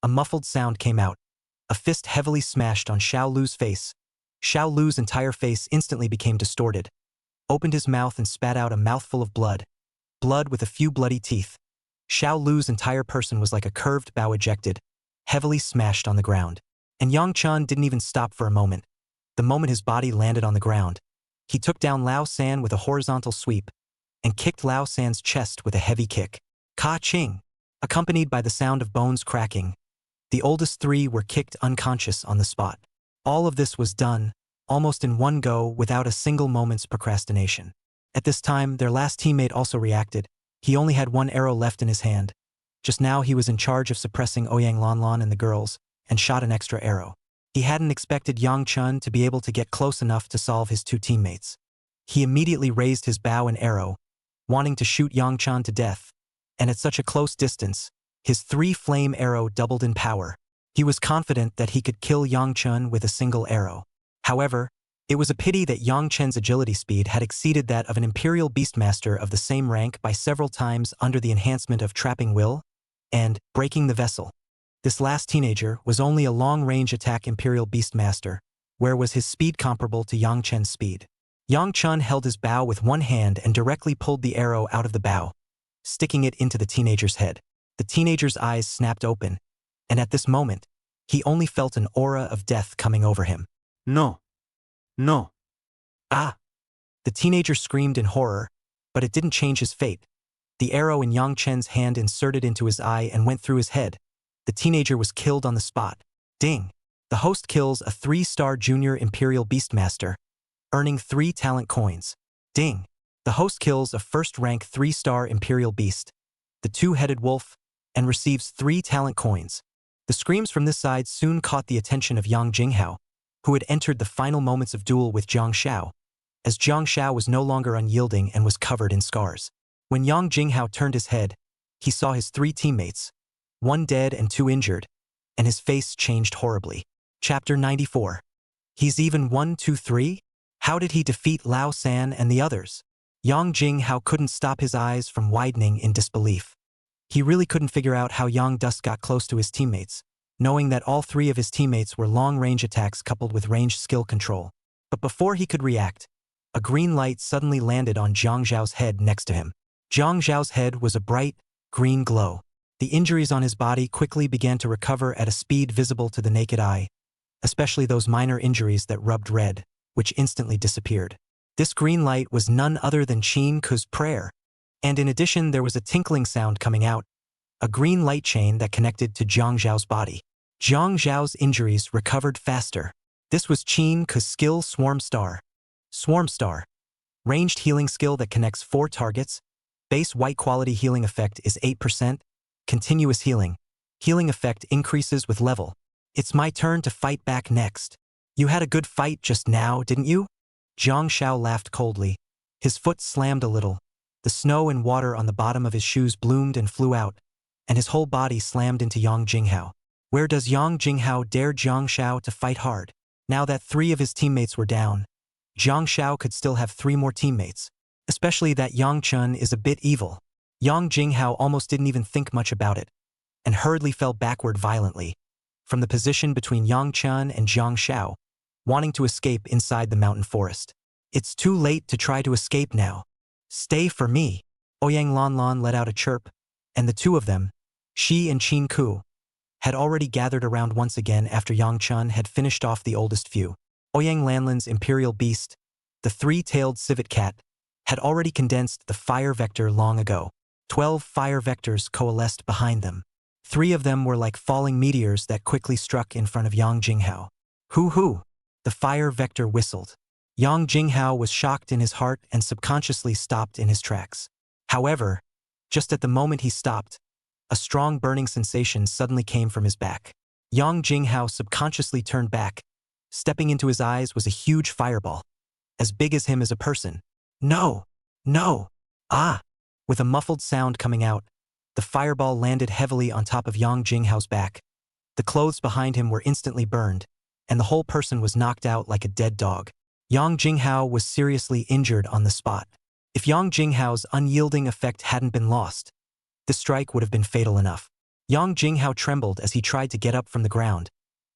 A muffled sound came out. A fist heavily smashed on Xiao Lu's face. Xiao Lu's entire face instantly became distorted, opened his mouth and spat out a mouthful of blood. Blood with a few bloody teeth. Xiao Lu's entire person was like a curved bow ejected, heavily smashed on the ground. And Yang Chun didn't even stop for a moment. The moment his body landed on the ground, he took down Lao San with a horizontal sweep and kicked Lao San's chest with a heavy kick. Ka-ching! Accompanied by the sound of bones cracking, the oldest 3 were kicked unconscious on the spot. All of this was done, almost in one go, without a single moment's procrastination. At this time, their last teammate also reacted. He only had 1 arrow left in his hand. Just now he was in charge of suppressing Ouyang Lanlan and the girls, and shot an extra arrow. He hadn't expected Yang Chun to be able to get close enough to solve his 2 teammates. He immediately raised his bow and arrow, wanting to shoot Yang Chun to death, and at such a close distance, his 3-flame arrow doubled in power. He was confident that he could kill Yang Chun with a single arrow. However, it was a pity that Yang Chen's agility speed had exceeded that of an Imperial Beastmaster of the same rank by several times under the enhancement of Trapping Will and Breaking the Vessel. This last teenager was only a long-range attack Imperial Beastmaster, Where was his speed comparable to Yang Chen's speed? Yang Chen held his bow with one hand and directly pulled the arrow out of the bow, sticking it into the teenager's head. The teenager's eyes snapped open, and at this moment, he only felt an aura of death coming over him. No. No. Ah! The teenager screamed in horror, but it didn't change his fate. The arrow in Yang Chen's hand inserted into his eye and went through his head. The teenager was killed on the spot. Ding! The host kills a 3-star junior Imperial Beastmaster, earning 3 talent coins. Ding! The host kills a first-rank 3-star Imperial Beast, the 2-headed wolf, and receives 3 talent coins. The screams from this side soon caught the attention of Yang Jinghao, who had entered the final moments of duel with Jiang Shao, as Jiang Shao was no longer unyielding and was covered in scars. When Yang Jinghao turned his head, he saw his 3 teammates, 1 dead and 2 injured, and his face changed horribly. Chapter 94. He's even 1, 2, 3? How did he defeat Lao San and the others? Yang Jinghao couldn't stop his eyes from widening in disbelief. He really couldn't figure out how Yang Dust got close to his teammates, knowing that all 3 of his teammates were long-range attacks coupled with range skill control. But before he could react, a green light suddenly landed on Zhang Zhao's head next to him. Zhang Zhao's head was a bright, green glow. The injuries on his body quickly began to recover at a speed visible to the naked eye, especially those minor injuries that rubbed red, which instantly disappeared. This green light was none other than Qin Ku's prayer, and in addition there was a tinkling sound coming out, a green light chain that connected to Zhang Zhao's body. Zhang Zhao's injuries recovered faster. This was Qin Ku's skill Swarm Star. Swarm Star. Ranged healing skill that connects 4 targets. Base white quality healing effect is 8%. Continuous healing. Healing effect increases with level. It's my turn to fight back next. You had a good fight just now, didn't you? Zhang Shao laughed coldly. His foot slammed a little. The snow and water on the bottom of his shoes bloomed and flew out, and his whole body slammed into Yang Jinghao. Where does Yang Jinghao dare Zhang Shao to fight hard? Now that 3 of his teammates were down, Zhang Shao could still have 3 more teammates. Especially that Yang Chen is a bit evil. Yang Jinghao almost didn't even think much about it, and hurriedly fell backward violently, from the position between Yang Chen and Zhang Shao, wanting to escape inside the mountain forest. It's too late to try to escape now. Stay for me. Ouyang Lanlan let out a chirp, and the 2 of them, Shi and Qin Ku, had already gathered around once again after Yang Chen had finished off the oldest few. Ouyang Lanlan's Imperial Beast, the 3-tailed civet cat, had already condensed the fire vector long ago. 12 fire vectors coalesced behind them. 3 of them were like falling meteors that quickly struck in front of Yang Jinghao. Hoo-hoo! The fire vector whistled. Yang Jinghao was shocked in his heart and subconsciously stopped in his tracks. However, just at the moment he stopped, a strong burning sensation suddenly came from his back. Yang Jinghao subconsciously turned back. Stepping into his eyes was a huge fireball, as big as him as a person. No! No! Ah! With a muffled sound coming out, the fireball landed heavily on top of Yang Jinghao's back. The clothes behind him were instantly burned, and the whole person was knocked out like a dead dog. Yang Jinghao was seriously injured on the spot. If Yang Jinghao's unyielding effect hadn't been lost, the strike would have been fatal enough. Yang Jinghao trembled as he tried to get up from the ground,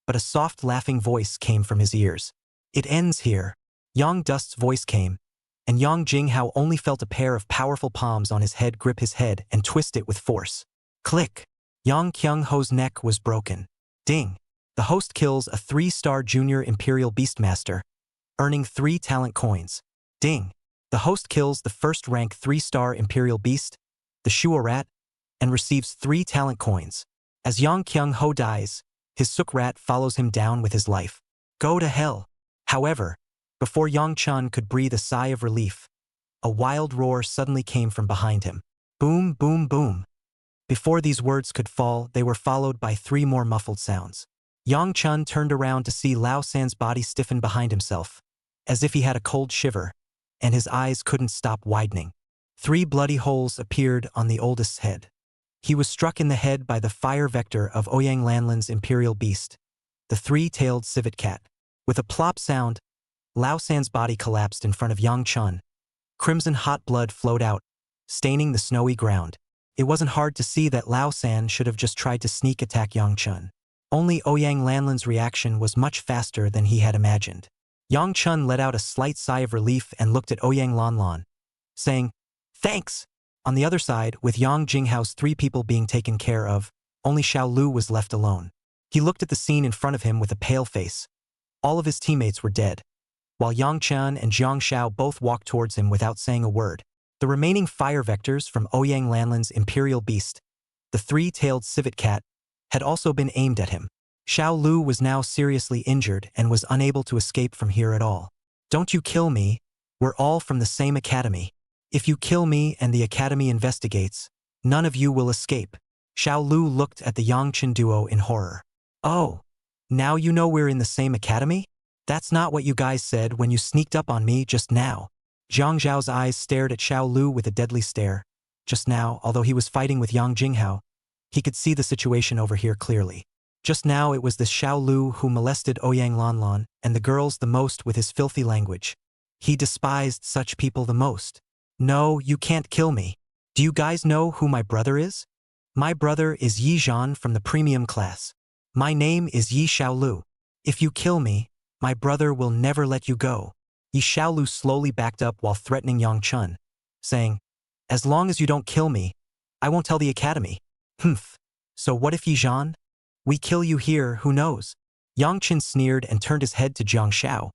but a soft laughing voice came from his ears. It ends here. Yang Dust's voice came, and Yang Jinghao only felt a pair of powerful palms on his head grip his head and twist it with force. Click! Yang Kyung-ho's neck was broken. Ding! The host kills a 3-star junior Imperial Beastmaster, earning 3 talent coins. Ding! The host kills the first-rank 3-star Imperial Beast, the Shuo Rat, and receives 3 talent coins. As Yang Kyung-ho dies, his Suk Rat follows him down with his life. Go to hell! However, before Yang Chun could breathe a sigh of relief, a wild roar suddenly came from behind him. Boom, boom, boom. Before these words could fall, they were followed by 3 more muffled sounds. Yang Chun turned around to see Lao San's body stiffen behind himself, as if he had a cold shiver, and his eyes couldn't stop widening. 3 bloody holes appeared on the oldest's head. He was struck in the head by the fire vector of Ouyang Lanlan's Imperial Beast, the 3-tailed civet cat. With a plop sound, Lao San's body collapsed in front of Yang Chun. Crimson hot blood flowed out, staining the snowy ground. It wasn't hard to see that Lao San should have just tried to sneak attack Yang Chun. Only Ouyang Lanlan's reaction was much faster than he had imagined. Yang Chun let out a slight sigh of relief and looked at Ouyang Lanlan, saying, "Thanks!" On the other side, with Yang Jinghao's 3 people being taken care of, only Xiao Lu was left alone. He looked at the scene in front of him with a pale face. All of his teammates were dead, while Yang Chen and Jiang Xiao both walked towards him without saying a word. The remaining fire vectors from Ouyang Lanlan's Imperial Beast, the 3-tailed civet cat, had also been aimed at him. Xiao Lu was now seriously injured and was unable to escape from here at all. "Don't you kill me, we're all from the same academy. If you kill me and the academy investigates, none of you will escape." Xiao Lu looked at the Yangchen duo in horror. "Oh, now you know we're in the same academy? That's not what you guys said when you sneaked up on me just now." Zhang Zhao's eyes stared at Xiao Lu with a deadly stare. Just now, although he was fighting with Yang Jinghao, he could see the situation over here clearly. Just now it was this Xiao Lu who molested Ouyang Lanlan and the girls the most with his filthy language. He despised such people the most. "No, you can't kill me. Do you guys know who my brother is? My brother is Yi Zhan from the premium class. My name is Yi Xiaolu. If you kill me, my brother will never let you go." Yi Xiaolu slowly backed up while threatening Yang Chun, saying, "As long as you don't kill me, I won't tell the academy." "Humph. So what if Yi Zhan? We kill you here, who knows?" Yang Chun sneered and turned his head to Jiang Xiao,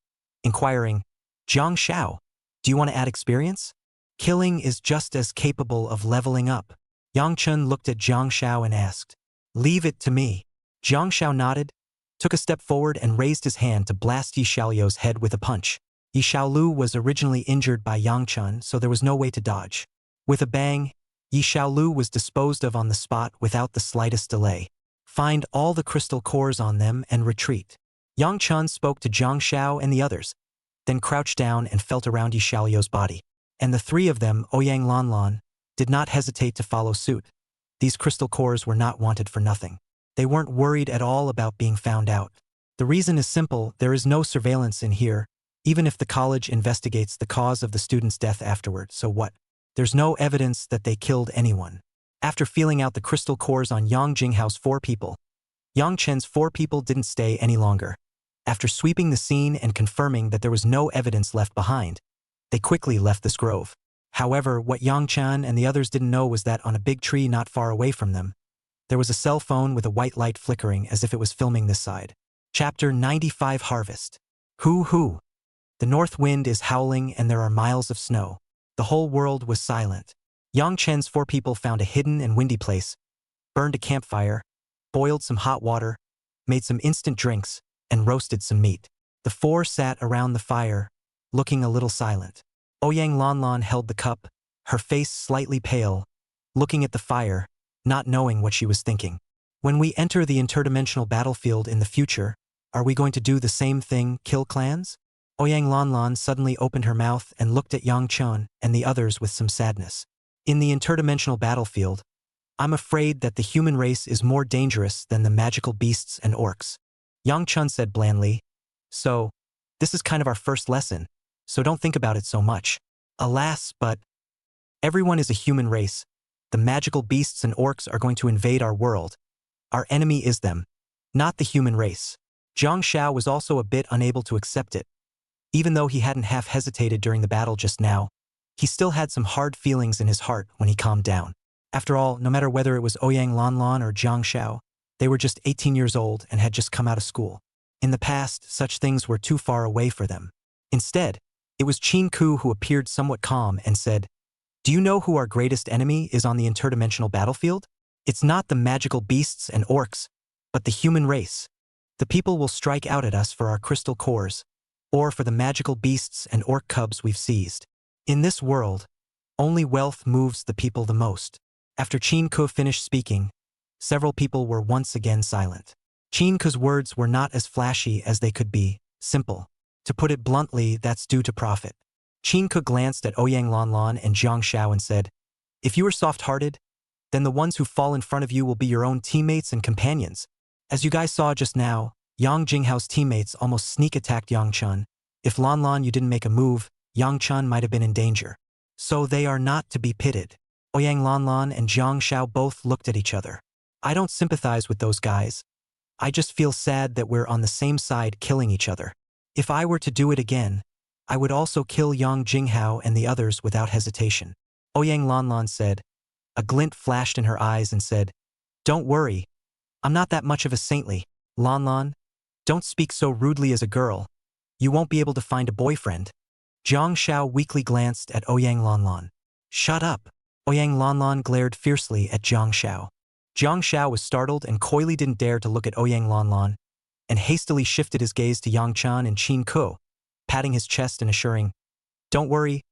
inquiring, "Jiang Xiao, do you want to add experience? Killing is just as capable of leveling up." Yang Chun looked at Jiang Xiao and asked, "Leave it to me." Jiang Xiao nodded, took a step forward and raised his hand to blast Yi Xiaolu's head with a punch. Yi Xiaolu was originally injured by Yang Chun, so there was no way to dodge. With a bang, Yi Xiaolu was disposed of on the spot without the slightest delay. "Find all the crystal cores on them and retreat." Yang Chun spoke to Jiang Xiao and the others, then crouched down and felt around Yi Xiaolu's body. And the 3 of them, Ouyang Lanlan, did not hesitate to follow suit. These crystal cores were not wanted for nothing. They weren't worried at all about being found out. The reason is simple: there is no surveillance in here, even if the college investigates the cause of the student's death afterward. So what? There's no evidence that they killed anyone. After feeling out the crystal cores on Yang Jinghao's 4 people, Yang Chen's 4 people didn't stay any longer. After sweeping the scene and confirming that there was no evidence left behind, they quickly left this grove. However, what Yang Chen and the others didn't know was that on a big tree not far away from them, there was a cell phone with a white light flickering as if it was filming this side. Chapter 95 Harvest. Hoo. The north wind is howling and there are miles of snow. The whole world was silent. Yang Chen's 4 people found a hidden and windy place, burned a campfire, boiled some hot water, made some instant drinks, and roasted some meat. The 4 sat around the fire, looking a little silent. Ouyang Lanlan held the cup, her face slightly pale, looking at the fire, not knowing what she was thinking. "When we enter the interdimensional battlefield in the future, are we going to do the same thing, kill clans?" Ouyang Lanlan suddenly opened her mouth and looked at Yang Chun and the others with some sadness. "In the interdimensional battlefield, I'm afraid that the human race is more dangerous than the magical beasts and orcs." Yang Chun said blandly, "So, this is kind of our first lesson, so don't think about it so much." "Alas, but everyone is a human race. The magical beasts and orcs are going to invade our world. Our enemy is them, not the human race." Jiang Xiao was also a bit unable to accept it. Even though he hadn't half hesitated during the battle just now, he still had some hard feelings in his heart when he calmed down. After all, no matter whether it was Ouyang Lanlan or Jiang Xiao, they were just 18 years old and had just come out of school. In the past, such things were too far away for them. Instead, it was Qin Ku who appeared somewhat calm and said, "Do you know who our greatest enemy is on the interdimensional battlefield? It's not the magical beasts and orcs, but the human race. The people will strike out at us for our crystal cores, or for the magical beasts and orc cubs we've seized. In this world, only wealth moves the people the most." After Qin Ku finished speaking, several people were once again silent. Qin Ku's words were not as flashy as they could be, simple. To put it bluntly, that's due to profit. Qin Ku glanced at Ouyang Lanlan and Jiang Xiao and said, "If you are soft-hearted, then the ones who fall in front of you will be your own teammates and companions. As you guys saw just now, Yang Jinghao's teammates almost sneak-attacked Yang Chun. If Lanlan you didn't make a move, Yang Chun might have been in danger. So they are not to be pitied." Ouyang Lanlan and Jiang Xiao both looked at each other. "I don't sympathize with those guys. I just feel sad that we're on the same side killing each other. If I were to do it again, I would also kill Yang Jinghao and the others without hesitation. Ouyang Lanlan said. A glint flashed in her eyes and said, Don't worry. I'm not that much of a saintly. Lanlan, don't speak so rudely as a girl. You won't be able to find a boyfriend. Jiang Shao weakly glanced at Ouyang Lanlan. Shut up. Ouyang Lanlan glared fiercely at Jiang Shao. Jiang Shao was startled and coyly didn't dare to look at Ouyang Lanlan, and hastily shifted his gaze to Yang Chan and Qin Ke, patting his chest and assuring, Don't worry,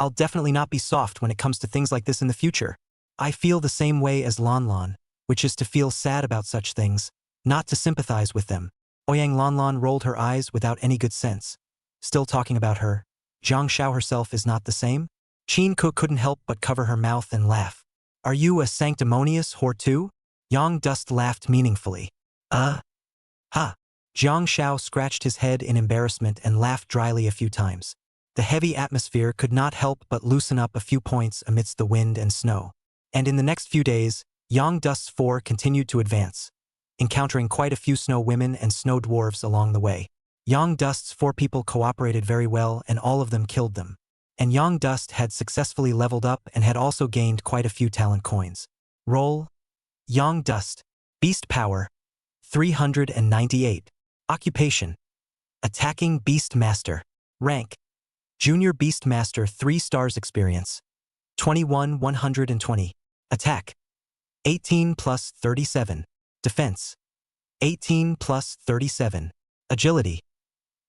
I'll definitely not be soft when it comes to things like this in the future. I feel the same way as Lanlan, which is to feel sad about such things, not to sympathize with them. Ouyang Lanlan rolled her eyes without any good sense. Still talking about her, Jiang Shao herself is not the same? Qin Ke couldn't help but cover her mouth and laugh. Are you a sanctimonious whore too? Yang Dust laughed meaningfully. Ha. Jiang Shao scratched his head in embarrassment and laughed dryly a few times. The heavy atmosphere could not help but loosen up a few points amidst the wind and snow. And in the next few days, Yang Dust's four continued to advance, encountering quite a few snow women and snow dwarves along the way. Yang Dust's four people cooperated very well and all of them killed them. And Yang Dust had successfully leveled up and had also gained quite a few talent coins. Roll. Yang Dust. Beast Power. 398. Occupation. Attacking Beast Master. Rank. Junior Beast Master 3 stars experience. 21 120. Attack. 18 plus 37. Defense. 18 plus 37. Agility.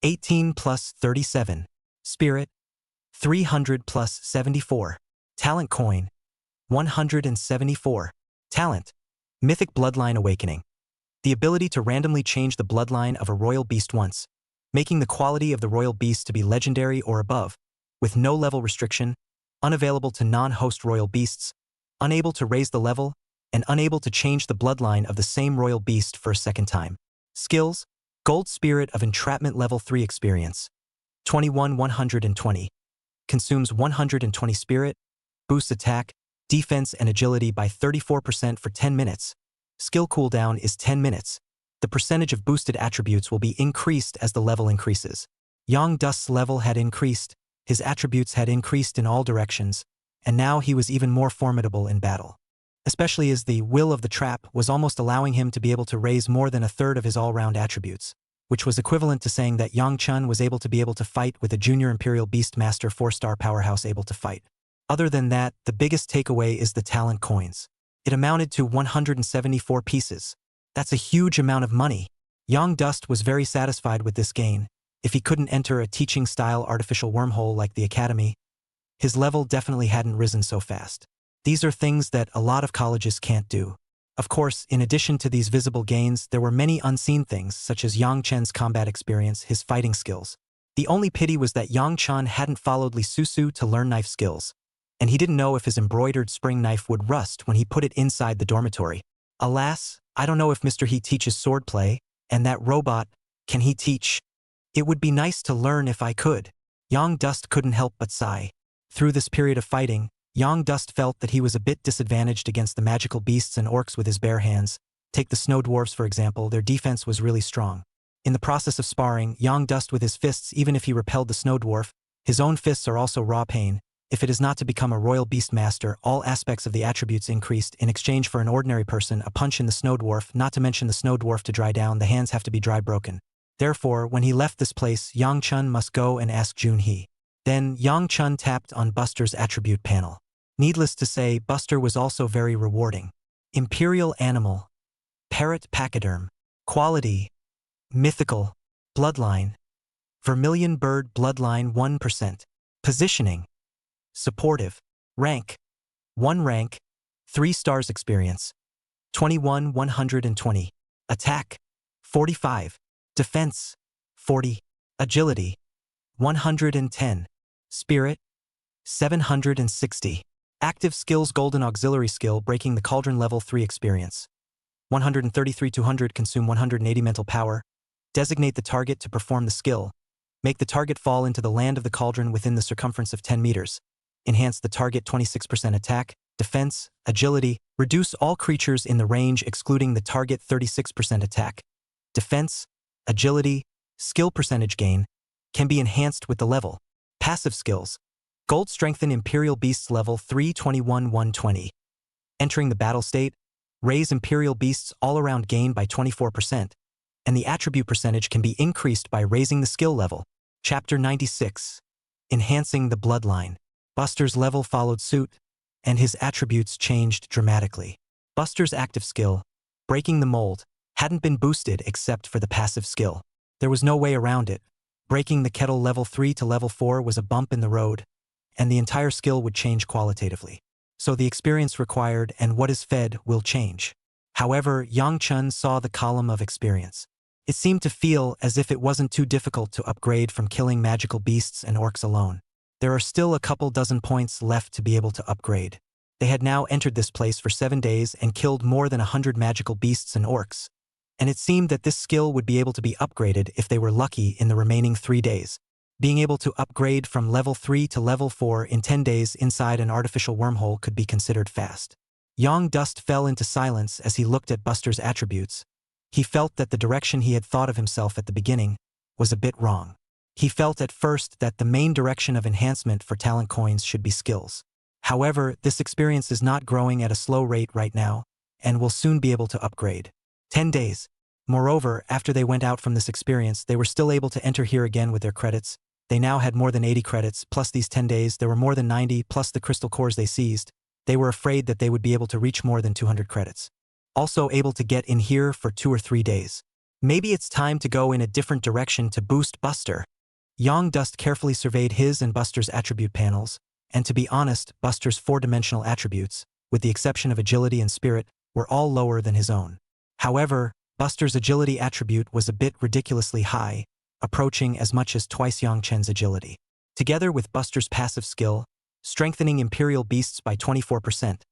18 plus 37. Spirit. 300 plus 74. Talent coin. 174. Talent. Mythic Bloodline Awakening. The ability to randomly change the bloodline of a royal beast once, making the quality of the royal beast to be legendary or above, with no level restriction, unavailable to non-host royal beasts, unable to raise the level, and unable to change the bloodline of the same royal beast for a second time. Skills. Gold Spirit of Entrapment Level 3 experience. 21 120. Consumes 120 spirit, boosts attack, defense and agility by 34% for 10 minutes. Skill cooldown is 10 minutes. The percentage of boosted attributes will be increased as the level increases. Yang Dust's level had increased, his attributes had increased in all directions, and now he was even more formidable in battle. Especially as the will of the trap was almost allowing him to be able to raise more than a third of his all-round attributes, which was equivalent to saying that Yang Chun was able to fight with a junior Imperial Beast Master 4-star powerhouse able to fight. Other than that, the biggest takeaway is the talent coins. It amounted to 174 pieces. That's a huge amount of money. Yang Dust was very satisfied with this gain. If he couldn't enter a teaching-style artificial wormhole like the Academy, his level definitely hadn't risen so fast. These are things that a lot of colleges can't do. Of course, in addition to these visible gains, there were many unseen things, such as Yang Chen's combat experience, his fighting skills. The only pity was that Yang Chen hadn't followed Li Susu to learn knife skills, and he didn't know if his embroidered spring knife would rust when he put it inside the dormitory. Alas, I don't know if Mr. He teaches swordplay, and that robot, can he teach? It would be nice to learn if I could. Yang Dust couldn't help but sigh. Through this period of fighting, Yang Dust felt that he was a bit disadvantaged against the magical beasts and orcs with his bare hands. Take the snow dwarfs for example, their defense was really strong. In the process of sparring, Yang Dust with his fists, even if he repelled the snow dwarf, his own fists are also raw pain. If it is not to become a royal beast master, all aspects of the attributes increased. In exchange for an ordinary person, a punch in the snow dwarf, not to mention the snow dwarf to dry down, the hands have to be dry broken. Therefore, when he left this place, Yang Chun must go and ask Jun He. Then, Yang Chun tapped on Buster's attribute panel. Needless to say, Buster was also very rewarding. Imperial Animal. Parrot Pachyderm. Quality. Mythical. Bloodline. Vermilion Bird Bloodline 1%. Positioning. Supportive. Rank. 1 rank. 3 stars experience. 21 120. Attack. 45. Defense. 40. Agility. 110. Spirit. 760. Active skills Golden Auxiliary Skill Breaking the Cauldron Level 3 experience. 133 200 Consume 180 mental power. Designate the target to perform the skill. Make the target fall into the land of the cauldron within the circumference of 10 meters. Enhance the target 26% attack, defense, agility. Reduce all creatures in the range excluding the target 36% attack, defense, agility, skill percentage gain, can be enhanced with the level. Passive skills. Gold strengthen Imperial Beasts level 321-120. Entering the battle state, raise Imperial Beasts all-around gain by 24%, and the attribute percentage can be increased by raising the skill level. Chapter 96. Enhancing the Bloodline. Buster's level followed suit, and his attributes changed dramatically. Buster's active skill, breaking the mold, hadn't been boosted except for the passive skill. There was no way around it. Breaking the kettle level 3 to level 4 was a bump in the road, and the entire skill would change qualitatively. So the experience required and what is fed will change. However, Yang Chun saw the column of experience. It seemed to feel as if it wasn't too difficult to upgrade from killing magical beasts and orcs alone. There are still a couple dozen points left to be able to upgrade. They had now entered this place for 7 days and killed more than 100 magical beasts and orcs, and it seemed that this skill would be able to be upgraded if they were lucky in the remaining 3 days. Being able to upgrade from level 3 to level 4 in 10 days inside an artificial wormhole could be considered fast. Yang Dust fell into silence as he looked at Buster's attributes. He felt that the direction he had thought of himself at the beginning was a bit wrong. He felt at first that the main direction of enhancement for talent coins should be skills. However, this experience is not growing at a slow rate right now, and will soon be able to upgrade. 10 days. Moreover, after they went out from this experience, they were still able to enter here again with their credits. They now had more than 80 credits, plus these 10 days, there were more than 90, plus the crystal cores they seized. They were afraid that they would be able to reach more than 200 credits. Also able to get in here for 2 or 3 days. Maybe it's time to go in a different direction to boost Buster. Yang Dust carefully surveyed his and Buster's attribute panels, and to be honest, Buster's 4-dimensional attributes, with the exception of agility and spirit, were all lower than his own. However, Buster's agility attribute was a bit ridiculously high, approaching as much as twice Yang Chen's agility. Together with Buster's passive skill, strengthening Imperial Beasts by 24%,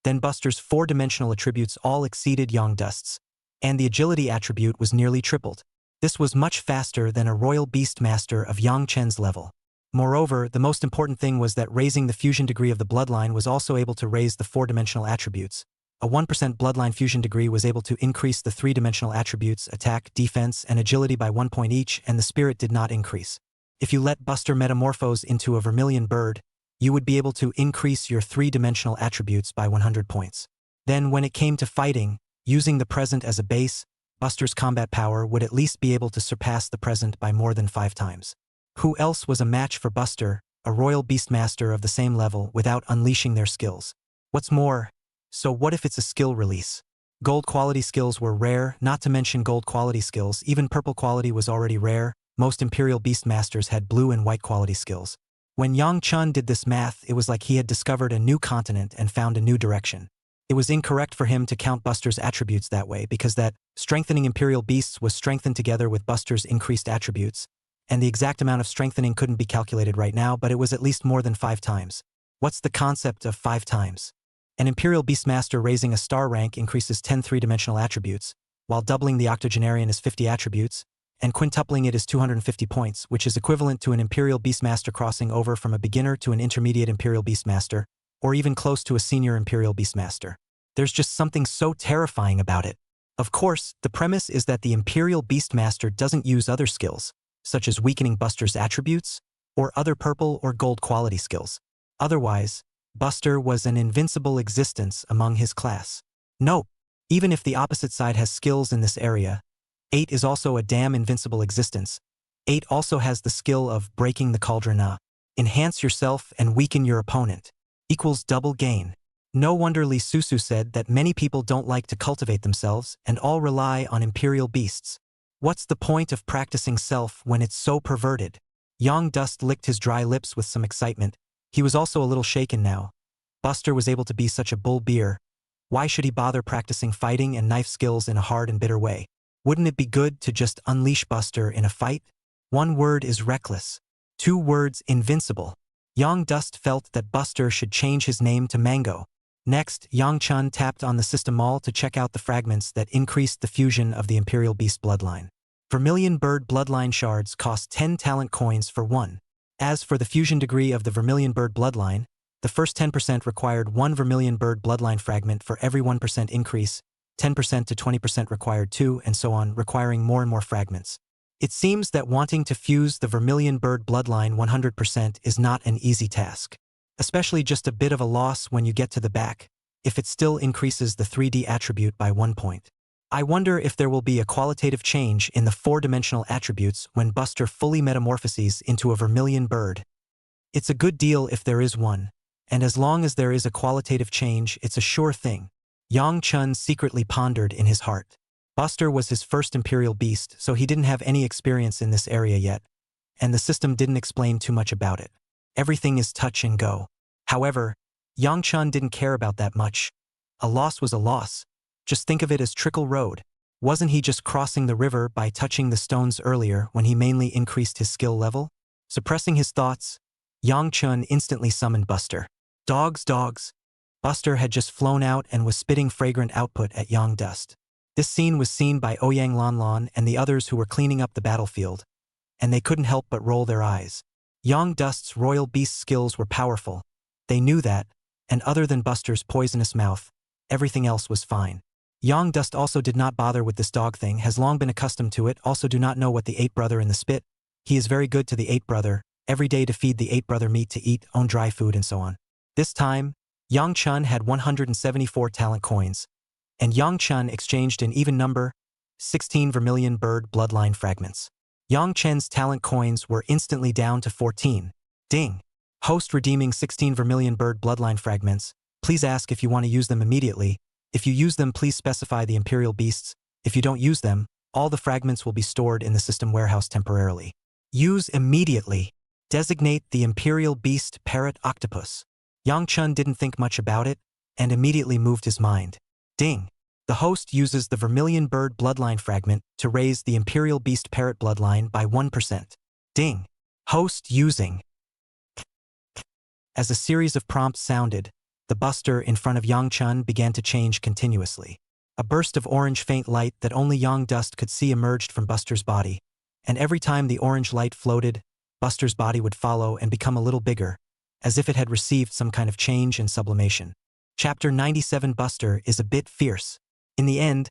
then Buster's 4-dimensional attributes all exceeded Yang Dust's, and the agility attribute was nearly tripled. This was much faster than a Royal Beastmaster of Yang Chen's level. Moreover, the most important thing was that raising the fusion degree of the Bloodline was also able to raise the 4-dimensional attributes. A 1% Bloodline fusion degree was able to increase the 3-dimensional attributes, attack, defense, and agility by 1 point each, and the spirit did not increase. If you let Buster metamorphose into a vermilion bird, you would be able to increase your 3-dimensional attributes by 100 points. Then when it came to fighting, using the present as a base, Buster's combat power would at least be able to surpass the present by more than 5 times. Who else was a match for Buster, a Royal Beastmaster of the same level, without unleashing their skills? What's more, so what if it's a skill release? Gold quality skills were rare, not to mention gold quality skills, even purple quality was already rare. Most Imperial Beastmasters had blue and white quality skills. When Yang Chun did this math, it was like he had discovered a new continent and found a new direction. It was incorrect for him to count Buster's attributes that way because that strengthening Imperial Beasts was strengthened together with Buster's increased attributes, and the exact amount of strengthening couldn't be calculated right now, but it was at least more than 5 times. What's the concept of 5 times? An Imperial Beastmaster raising a star rank increases 10 3-dimensional attributes, while doubling the octogenarian is 50 attributes, and quintupling it is 250 points, which is equivalent to an Imperial Beastmaster crossing over from a beginner to an intermediate Imperial Beastmaster, or even close to a senior Imperial Beastmaster. There's just something so terrifying about it. Of course, the premise is that the Imperial Beastmaster doesn't use other skills, such as weakening Buster's attributes, or other purple or gold quality skills. Otherwise, Buster was an invincible existence among his class. Nope, even if the opposite side has skills in this area, 8 is also a damn invincible existence. 8 also has the skill of breaking the cauldron. Enhance yourself and weaken your opponent. Equals double gain. No wonder Li Susu said that many people don't like to cultivate themselves and all rely on Imperial Beasts. What's the point of practicing self when it's so perverted? Yang Dust licked his dry lips with some excitement. He was also a little shaken now. Buster was able to be such a bull bear. Why should he bother practicing fighting and knife skills in a hard and bitter way? Wouldn't it be good to just unleash Buster in a fight? 1 word is reckless. 2 words invincible. Yang Dust felt that Buster should change his name to Mango. Next, Yang Chun tapped on the system mall to check out the fragments that increased the fusion of the Imperial Beast Bloodline. Vermilion Bird Bloodline shards cost 10 talent coins for 1. As for the fusion degree of the Vermilion Bird Bloodline, the first 10% required 1 Vermilion Bird Bloodline fragment for every 1% increase, 10% to 20% required too, and so on, requiring more and more fragments. It seems that wanting to fuse the Vermilion Bird bloodline 100% is not an easy task. Especially just a bit of a loss when you get to the back, if it still increases the 3D attribute by 1 point. I wonder if there will be a qualitative change in the 4-dimensional attributes when Buster fully metamorphoses into a Vermilion Bird. It's a good deal if there is one, and as long as there is a qualitative change, it's a sure thing. Yang Chun secretly pondered in his heart. Buster was his first Imperial Beast, so he didn't have any experience in this area yet, and the system didn't explain too much about it. Everything is touch and go. However, Yang Chun didn't care about that much. A loss was a loss. Just think of it as Trickle Road. Wasn't he just crossing the river by touching the stones earlier when he mainly increased his skill level? Suppressing his thoughts, Yang Chun instantly summoned Buster. Dogs, dogs. Buster had just flown out and was spitting fragrant output at Yang Dust. This scene was seen by Ouyang Lanlan and the others who were cleaning up the battlefield, and they couldn't help but roll their eyes. Yang Dust's royal beast skills were powerful. They knew that, and other than Buster's poisonous mouth, everything else was fine. Yang Dust also did not bother with this dog thing, has long been accustomed to it, also do not know what the 8th brother in the spit. He is very good to the 8th brother, every day to feed the 8th brother meat to eat, own dry food and so on. This time, Yang Chun had 174 talent coins, and Yang Chun exchanged an even number, 16 Vermilion Bird bloodline fragments. Yang Chen's talent coins were instantly down to 14. Ding! Host redeeming 16 Vermilion Bird bloodline fragments. Please ask if you want to use them immediately. If you use them, please specify the Imperial Beasts. If you don't use them, all the fragments will be stored in the system warehouse temporarily. Use immediately. Designate the Imperial Beast Parrot Octopus. Yang Chun didn't think much about it, and immediately moved his mind. Ding! The host uses the Vermilion Bird bloodline fragment to raise the Imperial Beast Parrot bloodline by 1%. Ding! Host using. As a series of prompts sounded, the Buster in front of Yang Chun began to change continuously. A burst of orange faint light that only Yang Dust could see emerged from Buster's body, and every time the orange light floated, Buster's body would follow and become a little bigger, as if it had received some kind of change and sublimation. Chapter 97 Buster is a bit fierce. In the end,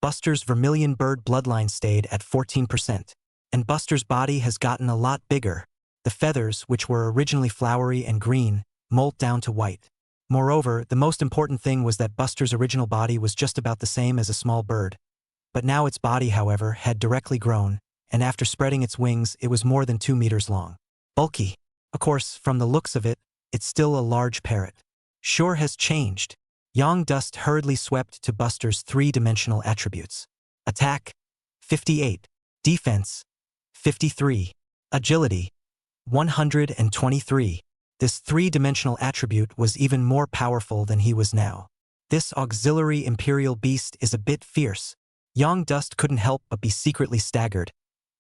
Buster's Vermilion Bird bloodline stayed at 14%, and Buster's body has gotten a lot bigger. The feathers, which were originally flowery and green, molt down to white. Moreover, the most important thing was that Buster's original body was just about the same as a small bird. But now its body, however, had directly grown, and after spreading its wings, it was more than 2 meters long. Bulky. Of course, from the looks of it, it's still a large parrot. Sure has changed. Yang Dust hurriedly swept to Buster's 3-dimensional attributes. Attack, 58. Defense, 53. Agility, 123. This 3-dimensional attribute was even more powerful than he was now. This auxiliary Imperial Beast is a bit fierce. Yang Dust couldn't help but be secretly staggered.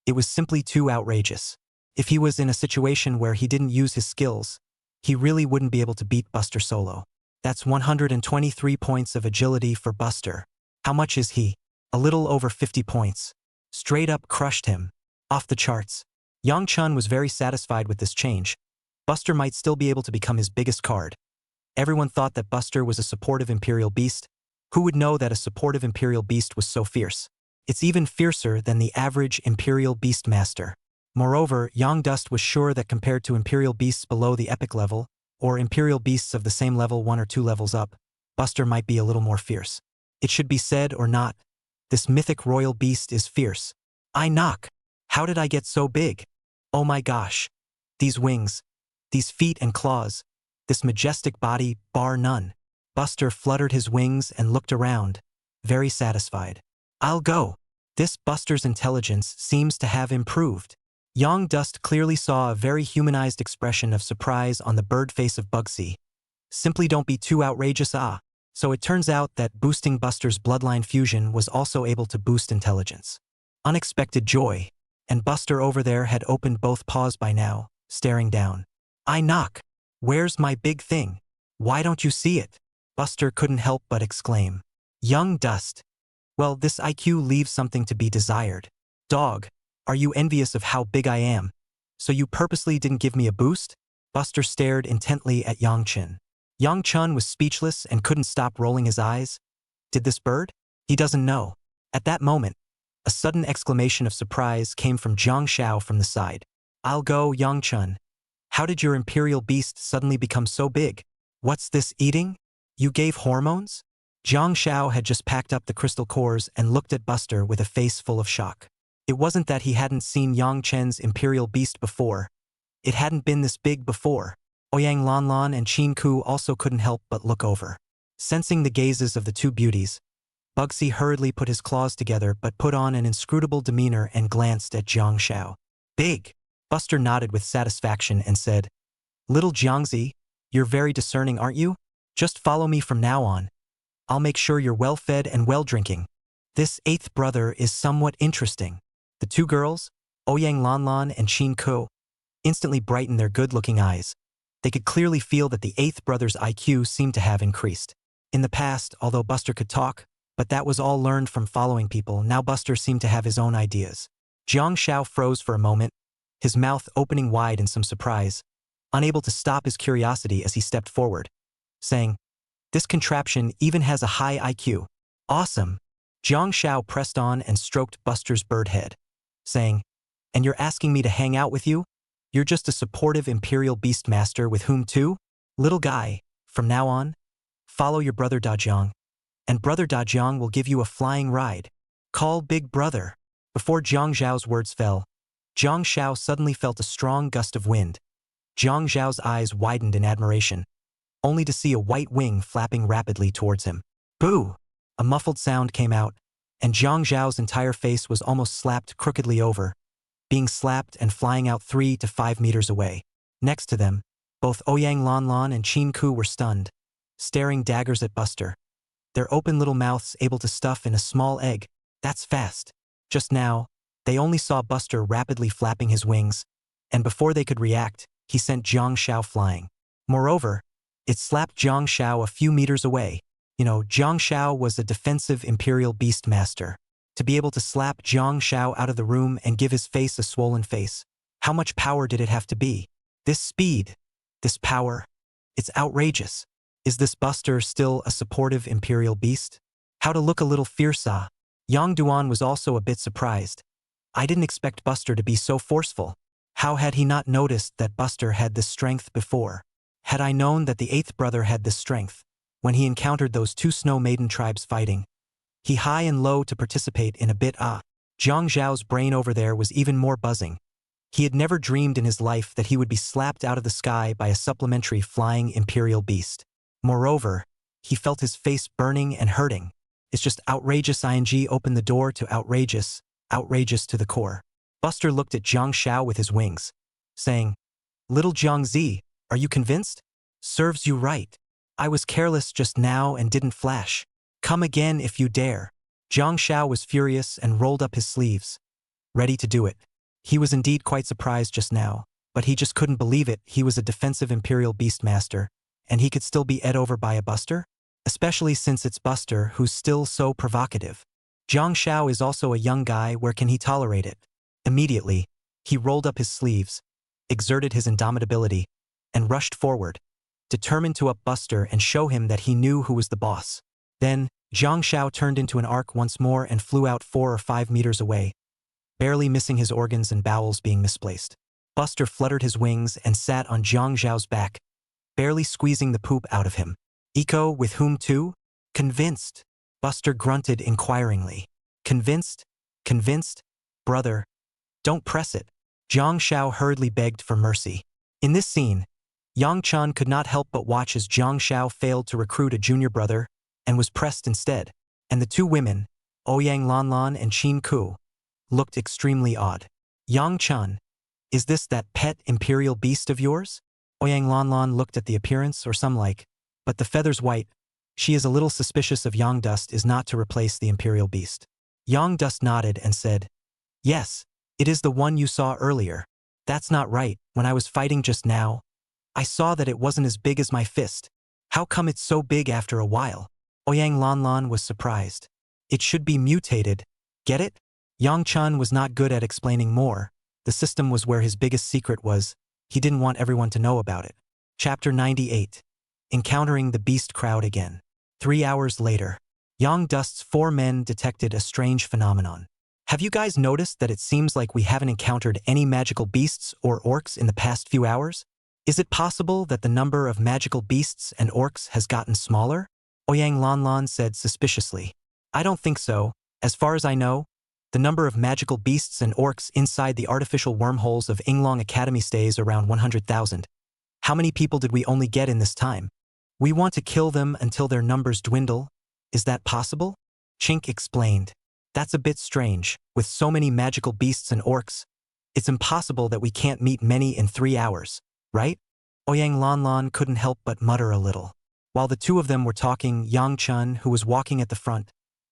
It was simply too outrageous. If he was in a situation where he didn't use his skills, he really wouldn't be able to beat Buster solo. That's 123 points of agility for Buster. How much is he? A little over 50 points. Straight up crushed him. Off the charts. Yang Chun was very satisfied with this change. Buster might still be able to become his biggest card. Everyone thought that Buster was a supportive Imperial Beast. Who would know that a supportive Imperial Beast was so fierce? It's even fiercer than the average Imperial Beastmaster. Moreover, Yang Dust was sure that compared to Imperial Beasts below the epic level, or Imperial Beasts of the same level 1 or 2 levels up, Buster might be a little more fierce. It should be said or not, this mythic royal beast is fierce. I knock. How did I get so big? Oh my gosh. These wings, these feet and claws, this majestic body, bar none. Buster fluttered his wings and looked around, very satisfied. I'll go. This Buster's intelligence seems to have improved. Yang Dust clearly saw a very humanized expression of surprise on the bird face of Bugsy. Simply don't be too outrageous, ah. So it turns out that boosting Buster's bloodline fusion was also able to boost intelligence. Unexpected joy. And Buster over there had opened both paws by now, staring down. I knock. Where's my big thing? Why don't you see it? Buster couldn't help but exclaim. Young Dust. Well, this IQ leaves something to be desired. Dog. Are you envious of how big I am? So you purposely didn't give me a boost? Buster stared intently at Yang Chun. Yang Chun was speechless and couldn't stop rolling his eyes. Did this bird? He doesn't know. At that moment, a sudden exclamation of surprise came from Jiang Shao from the side. I'll go, Yangchun. How did your imperial beast suddenly become so big? What's this eating? You gave hormones? Jiang Shao had just packed up the crystal cores and looked at Buster with a face full of shock. It wasn't that he hadn't seen Yang Chen's imperial beast before. It hadn't been this big before. Ouyang Lanlan and Qin Ku also couldn't help but look over. Sensing the gazes of the two beauties, Bugsy hurriedly put his claws together but put on an inscrutable demeanor and glanced at Jiang Shao. Big! Buster nodded with satisfaction and said, Little Jiangzi, you're very discerning, aren't you? Just follow me from now on. I'll make sure you're well-fed and well-drinking. This eighth brother is somewhat interesting. The two girls, Ouyang Lanlan and Qin Ku, instantly brightened their good-looking eyes. They could clearly feel that the eighth brother's IQ seemed to have increased. In the past, although Buster could talk, but that was all learned from following people, now Buster seemed to have his own ideas. Jiang Shao froze for a moment, his mouth opening wide in some surprise, unable to stop his curiosity as he stepped forward, saying, This contraption even has a high IQ. Awesome. Jiang Shao pressed on and stroked Buster's bird head, saying, And you're asking me to hang out with you? You're just a supportive imperial beastmaster with whom too? Little guy, from now on, follow your brother Dajiang, and brother Dajiang will give you a flying ride. Call Big Brother. Before Jiang Zhao's words fell, Jiang Shao suddenly felt a strong gust of wind. Jiang Zhao's eyes widened in admiration, only to see a white wing flapping rapidly towards him. Boo! A muffled sound came out, and Jiang Zhao's entire face was almost slapped crookedly over, being slapped and flying out 3 to 5 meters away. Next to them, both Ouyang Lanlan and Qin Ku were stunned, staring daggers at Buster, their open little mouths able to stuff in a small egg. That's fast. Just now, they only saw Buster rapidly flapping his wings, and before they could react, he sent Jiang Shao flying. Moreover, it slapped Jiang Shao a few meters away. Jiang Shao was a defensive imperial beastmaster. To be able to slap Jiang Shao out of the room and give his face a swollen face, how much power did it have to be? This speed, this power, it's outrageous. Is this Buster still a supportive imperial beast? How to look a little fierce? Yang Duan was also a bit surprised. I didn't expect Buster to be so forceful. How had he not noticed that Buster had this strength before? Had I known that the eighth brother had this strength, when he encountered those two snow maiden tribes fighting, he high and low to participate in a bit. Jiang Zhao's brain over there was even more buzzing. He had never dreamed in his life that he would be slapped out of the sky by a supplementary flying imperial beast. Moreover, he felt his face burning and hurting. It's just outrageous. Ing opened the door to outrageous, outrageous to the core. Buster looked at Jiang Shao with his wings, saying, Little Jiangzi, are you convinced? Serves you right. I was careless just now and didn't flash. Come again if you dare. Jiang Shao was furious and rolled up his sleeves, ready to do it. He was indeed quite surprised just now, but he just couldn't believe it. He was a defensive imperial beastmaster, and he could still be ed over by a Buster? Especially since it's Buster who's still so provocative. Jiang Shao is also a young guy, where can he tolerate it? Immediately, he rolled up his sleeves, exerted his indomitability, and rushed forward, determined to up Buster and show him that he knew who was the boss. Then, Jiang Shao turned into an arc once more and flew out 4 or 5 meters away, barely missing his organs and bowels being misplaced. Buster fluttered his wings and sat on Jiang Zhao's back, barely squeezing the poop out of him. Eco, with whom too? Convinced. Buster grunted inquiringly. Convinced? Convinced? Brother, don't press it. Jiang Shao hurriedly begged for mercy. In this scene, Yang Chun could not help but watch as Jiang Shao failed to recruit a junior brother and was pressed instead, and the two women, Ouyang Lanlan and Qin Ku, looked extremely odd. Yang Chun, is this that pet imperial beast of yours? Ouyang Lanlan looked at the appearance or some like, but the feather's white. She is a little suspicious of Yang Dust is not to replace the imperial beast. Yang Dust nodded and said, Yes, it is the one you saw earlier. That's not right. When I was fighting just now, I saw that it wasn't as big as my fist. How come it's so big after a while? Ouyang Lanlan was surprised. It should be mutated. Get it? Yang Chun was not good at explaining more. The system was where his biggest secret was. He didn't want everyone to know about it. Chapter 98. Encountering the beast crowd again. 3 hours later. Yang Dust's 4 men detected a strange phenomenon. Have you guys noticed that it seems like we haven't encountered any magical beasts or orcs in the past few hours? Is it possible that the number of magical beasts and orcs has gotten smaller? Oyang Lanlan said suspiciously. I don't think so. As far as I know, the number of magical beasts and orcs inside the artificial wormholes of Yinglong Academy stays around 100,000. How many people did we only get in this time? We want to kill them until their numbers dwindle. Is that possible? Chink explained. That's a bit strange. With so many magical beasts and orcs, it's impossible that we can't meet many in 3 hours, right? Oyang Lanlan couldn't help but mutter a little. While the two of them were talking, Yang Chun, who was walking at the front,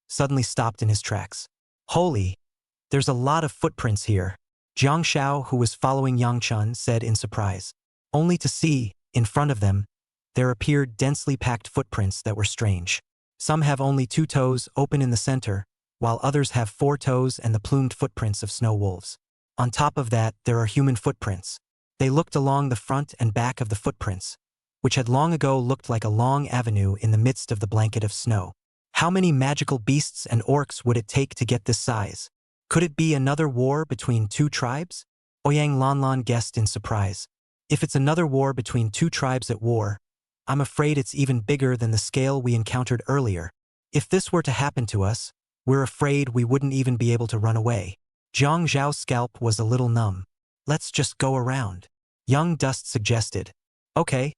suddenly stopped in his tracks. Holy! There's a lot of footprints here, Jiang Shao, who was following Yang Chun, said in surprise. Only to see, in front of them, there appeared densely packed footprints that were strange. Some have only 2 toes open in the center, while others have 4 toes and the plumed footprints of snow wolves. On top of that, there are human footprints. They looked along the front and back of the footprints, which had long ago looked like a long avenue in the midst of the blanket of snow. How many magical beasts and orcs would it take to get this size? Could it be another war between 2 tribes? Oyang Lanlan guessed in surprise. If it's another war between 2 tribes at war, I'm afraid it's even bigger than the scale we encountered earlier. If this were to happen to us, we're afraid we wouldn't even be able to run away. Zhang Zhao's scalp was a little numb. Let's just go around. Young Dust suggested. Okay,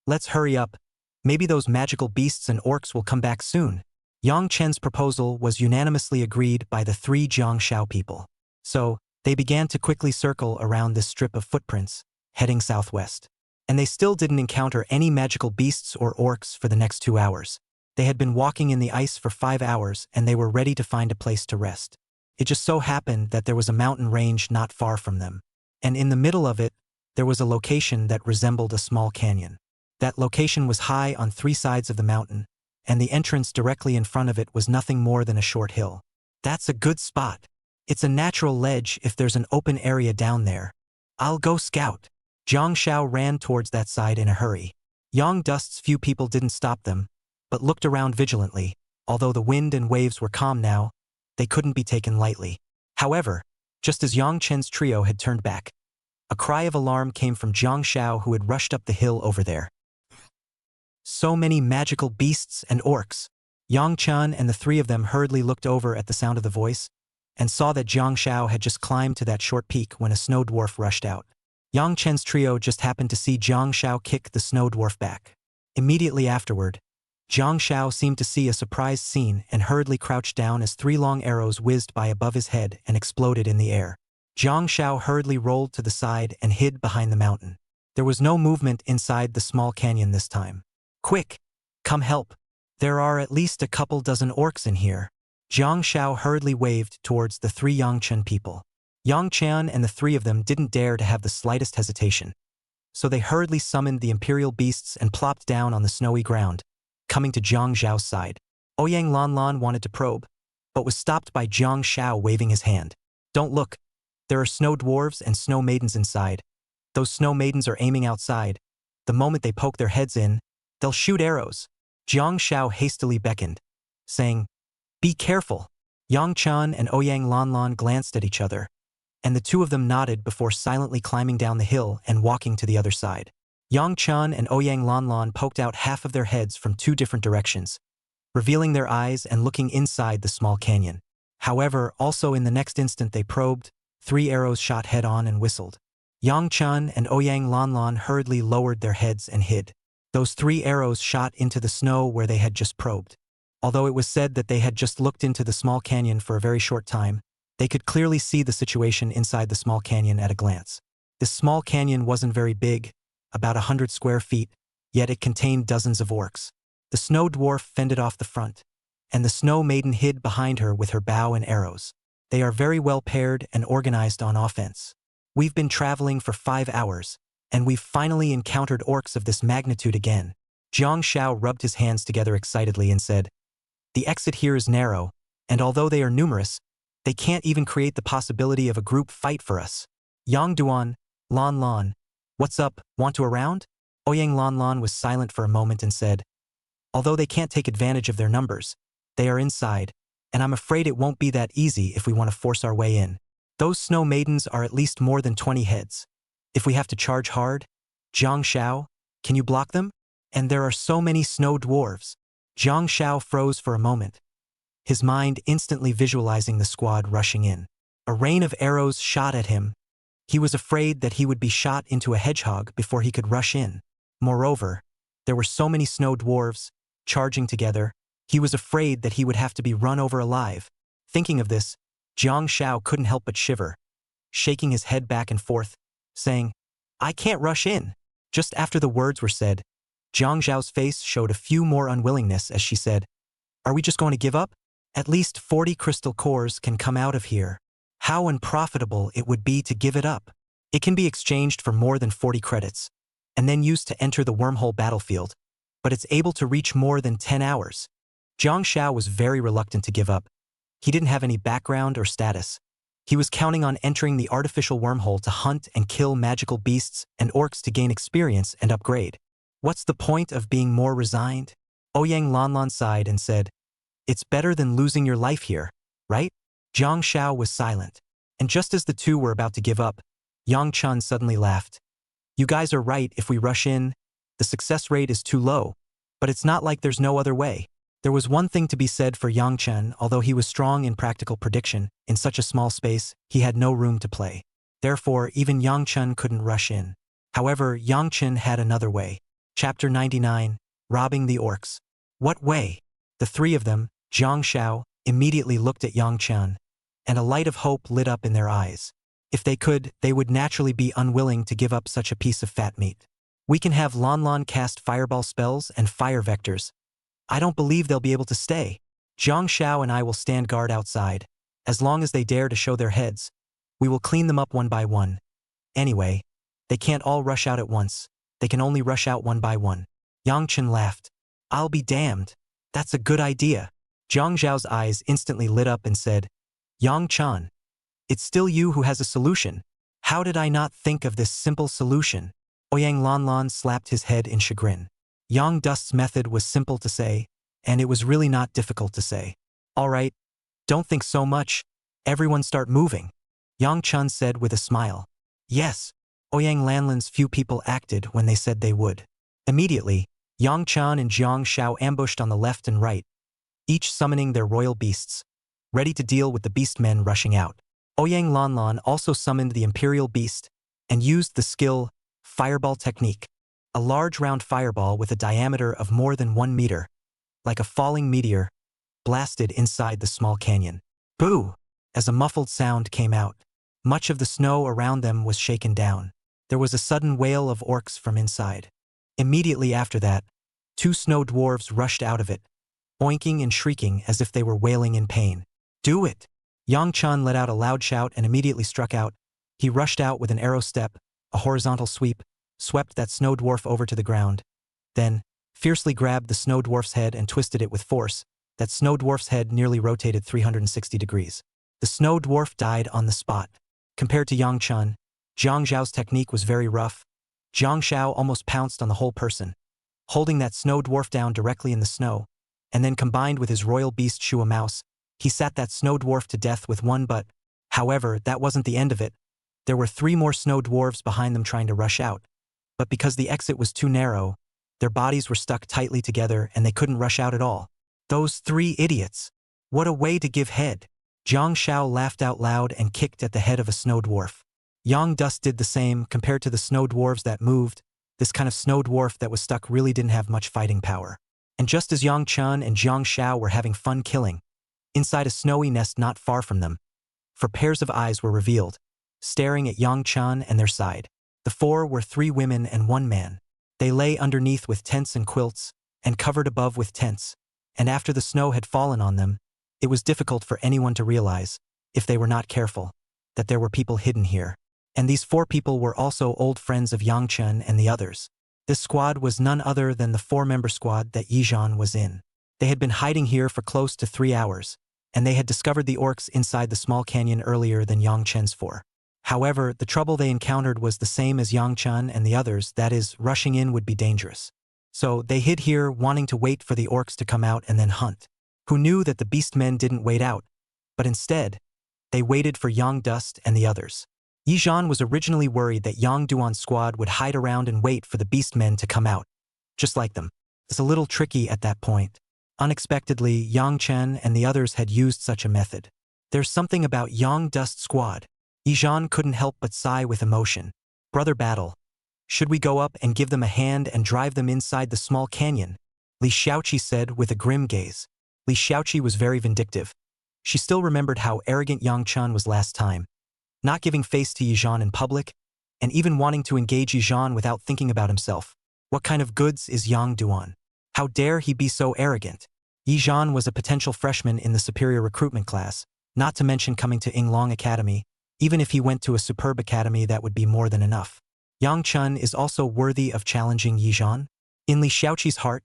let's hurry up. Maybe those magical beasts and orcs will come back soon. Yang Chen's proposal was unanimously agreed by the 3 Jiang Shao people. So, they began to quickly circle around this strip of footprints, heading southwest. And they still didn't encounter any magical beasts or orcs for the next 2 hours. They had been walking in the ice for 5 hours and they were ready to find a place to rest. It just so happened that there was a mountain range not far from them. And in the middle of it, there was a location that resembled a small canyon. That location was high on 3 sides of the mountain, and the entrance directly in front of it was nothing more than a short hill. That's a good spot. It's a natural ledge if there's an open area down there. I'll go scout. Zhang Shao ran towards that side in a hurry. Yang Dust's few people didn't stop them, but looked around vigilantly. Although the wind and waves were calm now, they couldn't be taken lightly. However, just as Yang Chen's trio had turned back, a cry of alarm came from Zhang Shao, who had rushed up the hill over there. So many magical beasts and orcs. Yang Chen and the 3 of them hurriedly looked over at the sound of the voice, and saw that Zhang Shao had just climbed to that short peak when a snow dwarf rushed out. Yang Chen's trio just happened to see Zhang Shao kick the snow dwarf back. Immediately afterward, Zhang Shao seemed to see a surprised scene and hurriedly crouched down as 3 long arrows whizzed by above his head and exploded in the air. Zhang Shao hurriedly rolled to the side and hid behind the mountain. There was no movement inside the small canyon this time. Quick! Come help! There are at least a couple dozen orcs in here. Zhang Shao hurriedly waved towards the 3 Yangchen people. Yang Chen and the 3 of them didn't dare to have the slightest hesitation. So they hurriedly summoned the imperial beasts and plopped down on the snowy ground, coming to Zhang Zhao's side. Oyang Lanlan wanted to probe, but was stopped by Zhang Shao waving his hand. Don't look. There are snow dwarves and snow maidens inside. Those snow maidens are aiming outside. The moment they poke their heads in, they'll shoot arrows. Zhang Shao hastily beckoned, saying, Be careful. Yang Chen and Oyang Lanlan glanced at each other, and the 2 of them nodded before silently climbing down the hill and walking to the other side. Yang Chen and Oyang Lanlan poked out half of their heads from 2 different directions, revealing their eyes and looking inside the small canyon. However, also in the next instant they probed, 3 arrows shot head-on and whistled. Yang Chen and Oyang Lanlan hurriedly lowered their heads and hid. Those 3 arrows shot into the snow where they had just probed. Although it was said that they had just looked into the small canyon for a very short time, they could clearly see the situation inside the small canyon at a glance. This small canyon wasn't very big, about 100 square feet, yet it contained dozens of orcs. The snow dwarf fended off the front, and the snow maiden hid behind her with her bow and arrows. They are very well paired and organized on offense. We've been traveling for 5 hours, and we've finally encountered orcs of this magnitude again. Zhang Shao rubbed his hands together excitedly and said, The exit here is narrow, and although they are numerous, they can't even create the possibility of a group fight for us. Yang Duan, Lan Lan, what's up, want to around? Oyang Lan Lan was silent for a moment and said, Although they can't take advantage of their numbers, They are inside, and I'm afraid it won't be that easy if we want to force our way in. Those snow maidens are at least more than 20 heads. If we have to charge hard, Jiang Shao, can you block them? And there are so many snow dwarves. Jiang Shao froze for a moment, his mind instantly visualizing the squad rushing in. A rain of arrows shot at him. He was afraid that he would be shot into a hedgehog before he could rush in. Moreover, there were so many snow dwarves, charging together, he was afraid that he would have to be run over alive. Thinking of this, Jiang Shao couldn't help but shiver, shaking his head back and forth, saying, I can't rush in. Just after the words were said, Jiang Zhao's face showed a few more unwillingness as she said, Are we just going to give up? At least 40 crystal cores can come out of here. How unprofitable it would be to give it up. It can be exchanged for more than 40 credits, and then used to enter the wormhole battlefield, but it's able to reach more than 10 hours. Jiang Shao was very reluctant to give up. He didn't have any background or status. He was counting on entering the artificial wormhole to hunt and kill magical beasts and orcs to gain experience and upgrade. What's the point of being more resigned? Ouyang Lanlan sighed and said, It's better than losing your life here, right? Jiang Shao was silent, and just as the two were about to give up, Yang Chun suddenly laughed. You guys are right. If we rush in, the success rate is too low, but it's not like there's no other way. There was one thing to be said for Yang Chen. Although he was strong in practical prediction, in such a small space, he had no room to play. Therefore, even Yang Chen couldn't rush in. However, Yang Chen had another way. Chapter 99, Robbing the Orcs. What way? The three of them, Jiang Shao, immediately looked at Yang Chen, and a light of hope lit up in their eyes. If they could, they would naturally be unwilling to give up such a piece of fat meat. We can have Lanlan cast fireball spells and fire vectors. I don't believe they'll be able to stay. Jiang Shao and I will stand guard outside. As long as they dare to show their heads, we will clean them up one by one. Anyway, they can't all rush out at once. They can only rush out one by one. Yang Chen laughed. I'll be damned. That's a good idea. Jiang Zhao's eyes instantly lit up and said, Yang Chen, it's still you who has a solution. How did I not think of this simple solution? Ouyang Lanlan slapped his head in chagrin. Yang Dust's method was simple to say, and it was really not difficult to say. All right, don't think so much. Everyone start moving. Yang Chen said with a smile. Yes. Ouyang Lanlan's few people acted when they said they would. Immediately, Yang Chen and Jiang Shao ambushed on the left and right, each summoning their royal beasts, ready to deal with the beastmen rushing out. Ouyang Lanlan also summoned the imperial beast and used the skill fireball technique, a large round fireball with a diameter of more than 1 meter, like a falling meteor, blasted inside the small canyon. Boo! As a muffled sound came out, much of the snow around them was shaken down. There was a sudden wail of orcs from inside. Immediately after that, 2 snow dwarves rushed out of it, oinking and shrieking as if they were wailing in pain. Do it! Yang Chen let out a loud shout and immediately struck out. He rushed out with an arrow step, a horizontal sweep, swept that snow dwarf over to the ground. Then, fiercely grabbed the snow dwarf's head and twisted it with force. That snow dwarf's head nearly rotated 360 degrees. The snow dwarf died on the spot. Compared to Yang Chen, Jiang Zhao's technique was very rough. Jiang Shao almost pounced on the whole person, holding that snow dwarf down directly in the snow, and then combined with his royal beast Shua Mouse, he sat that snow dwarf to death with one butt. However, that wasn't the end of it. There were 3 more snow dwarves behind them trying to rush out, but because the exit was too narrow, their bodies were stuck tightly together and they couldn't rush out at all. Those 3 idiots! What a way to give head! Jiang Shao laughed out loud and kicked at the head of a snow dwarf. Yang Dust did the same. Compared to the snow dwarves that moved, this kind of snow dwarf that was stuck really didn't have much fighting power. And just as Yang Chen and Jiang Shao were having fun killing, inside a snowy nest not far from them, 4 pairs of eyes were revealed, staring at Yang Chen and their side. The 4 were 3 women and 1 man. They lay underneath with tents and quilts, and covered above with tents, and after the snow had fallen on them, it was difficult for anyone to realize, if they were not careful, that there were people hidden here. And these 4 people were also old friends of Yang Chen and the others. This squad was none other than the 4-member squad that Yizhan was in. They had been hiding here for close to 3 hours, and they had discovered the orcs inside the small canyon earlier than Yang Chen's 4. However, the trouble they encountered was the same as Yang Chen and the others, that is, rushing in would be dangerous. So they hid here, wanting to wait for the orcs to come out and then hunt. who knew that the beast men didn't wait out, but instead, they waited for Yang Dust and the others. Yizhan was originally worried that Yang Duan's squad would hide around and wait for the beast men to come out, just like them. It's a little tricky at that point. Unexpectedly, Yang Chen and the others had used such a method. There's something about Yang Dust squad. Yizhan couldn't help but sigh with emotion. Brother battle. Should we go up and give them a hand and drive them inside the small canyon? Li Xiaoqi said with a grim gaze. Li Xiaoqi was very vindictive. She still remembered how arrogant Yang Chen was last time. Not giving face to Yizhan in public, and even wanting to engage Yizhan without thinking about himself. What kind of goods is Yang Duan? How dare he be so arrogant? Yizhan was a potential freshman in the superior recruitment class, not to mention coming to Yinglong Academy. Even if he went to a superb academy, that would be more than enough. Yang Chen is also worthy of challenging Yizhan. In Li Xiaoqi's heart,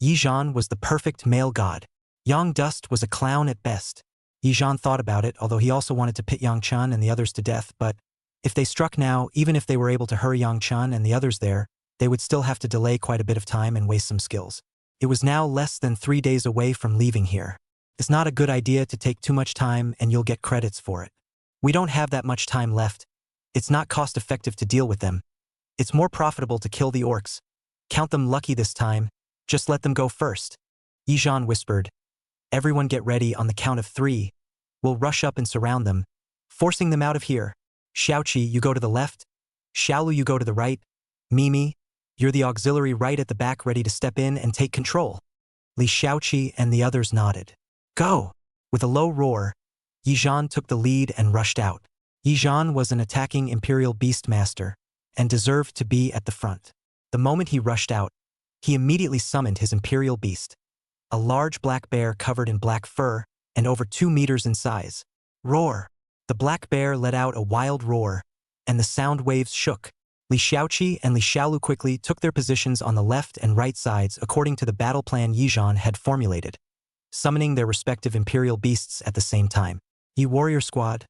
Yizhan was the perfect male god. Yang Dust was a clown at best. Yizhan thought about it, although he also wanted to pit Yang Chen and the others to death, but if they struck now, even if they were able to hurry Yang Chen and the others there, they would still have to delay quite a bit of time and waste some skills. It was now less than 3 days away from leaving here. It's not a good idea to take too much time and you'll get credits for it. We don't have that much time left. It's not cost-effective to deal with them. It's more profitable to kill the orcs. Count them lucky this time. Just let them go first. Yizhan whispered. Everyone get ready on the count of 3. We'll rush up and surround them, forcing them out of here. Xiaoqi, you go to the left. Xiaolu, you go to the right. Mimi, you're the auxiliary right at the back, ready to step in and take control. Li Xiaoqi and the others nodded. Go! With a low roar, Yizhan took the lead and rushed out. Yizhan was an attacking Imperial Beastmaster and deserved to be at the front. The moment he rushed out, he immediately summoned his Imperial Beast, a large black bear covered in black fur and over 2 meters in size. Roar! The black bear let out a wild roar, and the sound waves shook. Li Xiaoqi and Li Xiaolu quickly took their positions on the left and right sides according to the battle plan Yizhan had formulated, summoning their respective Imperial Beasts at the same time. Yi Warrior Squad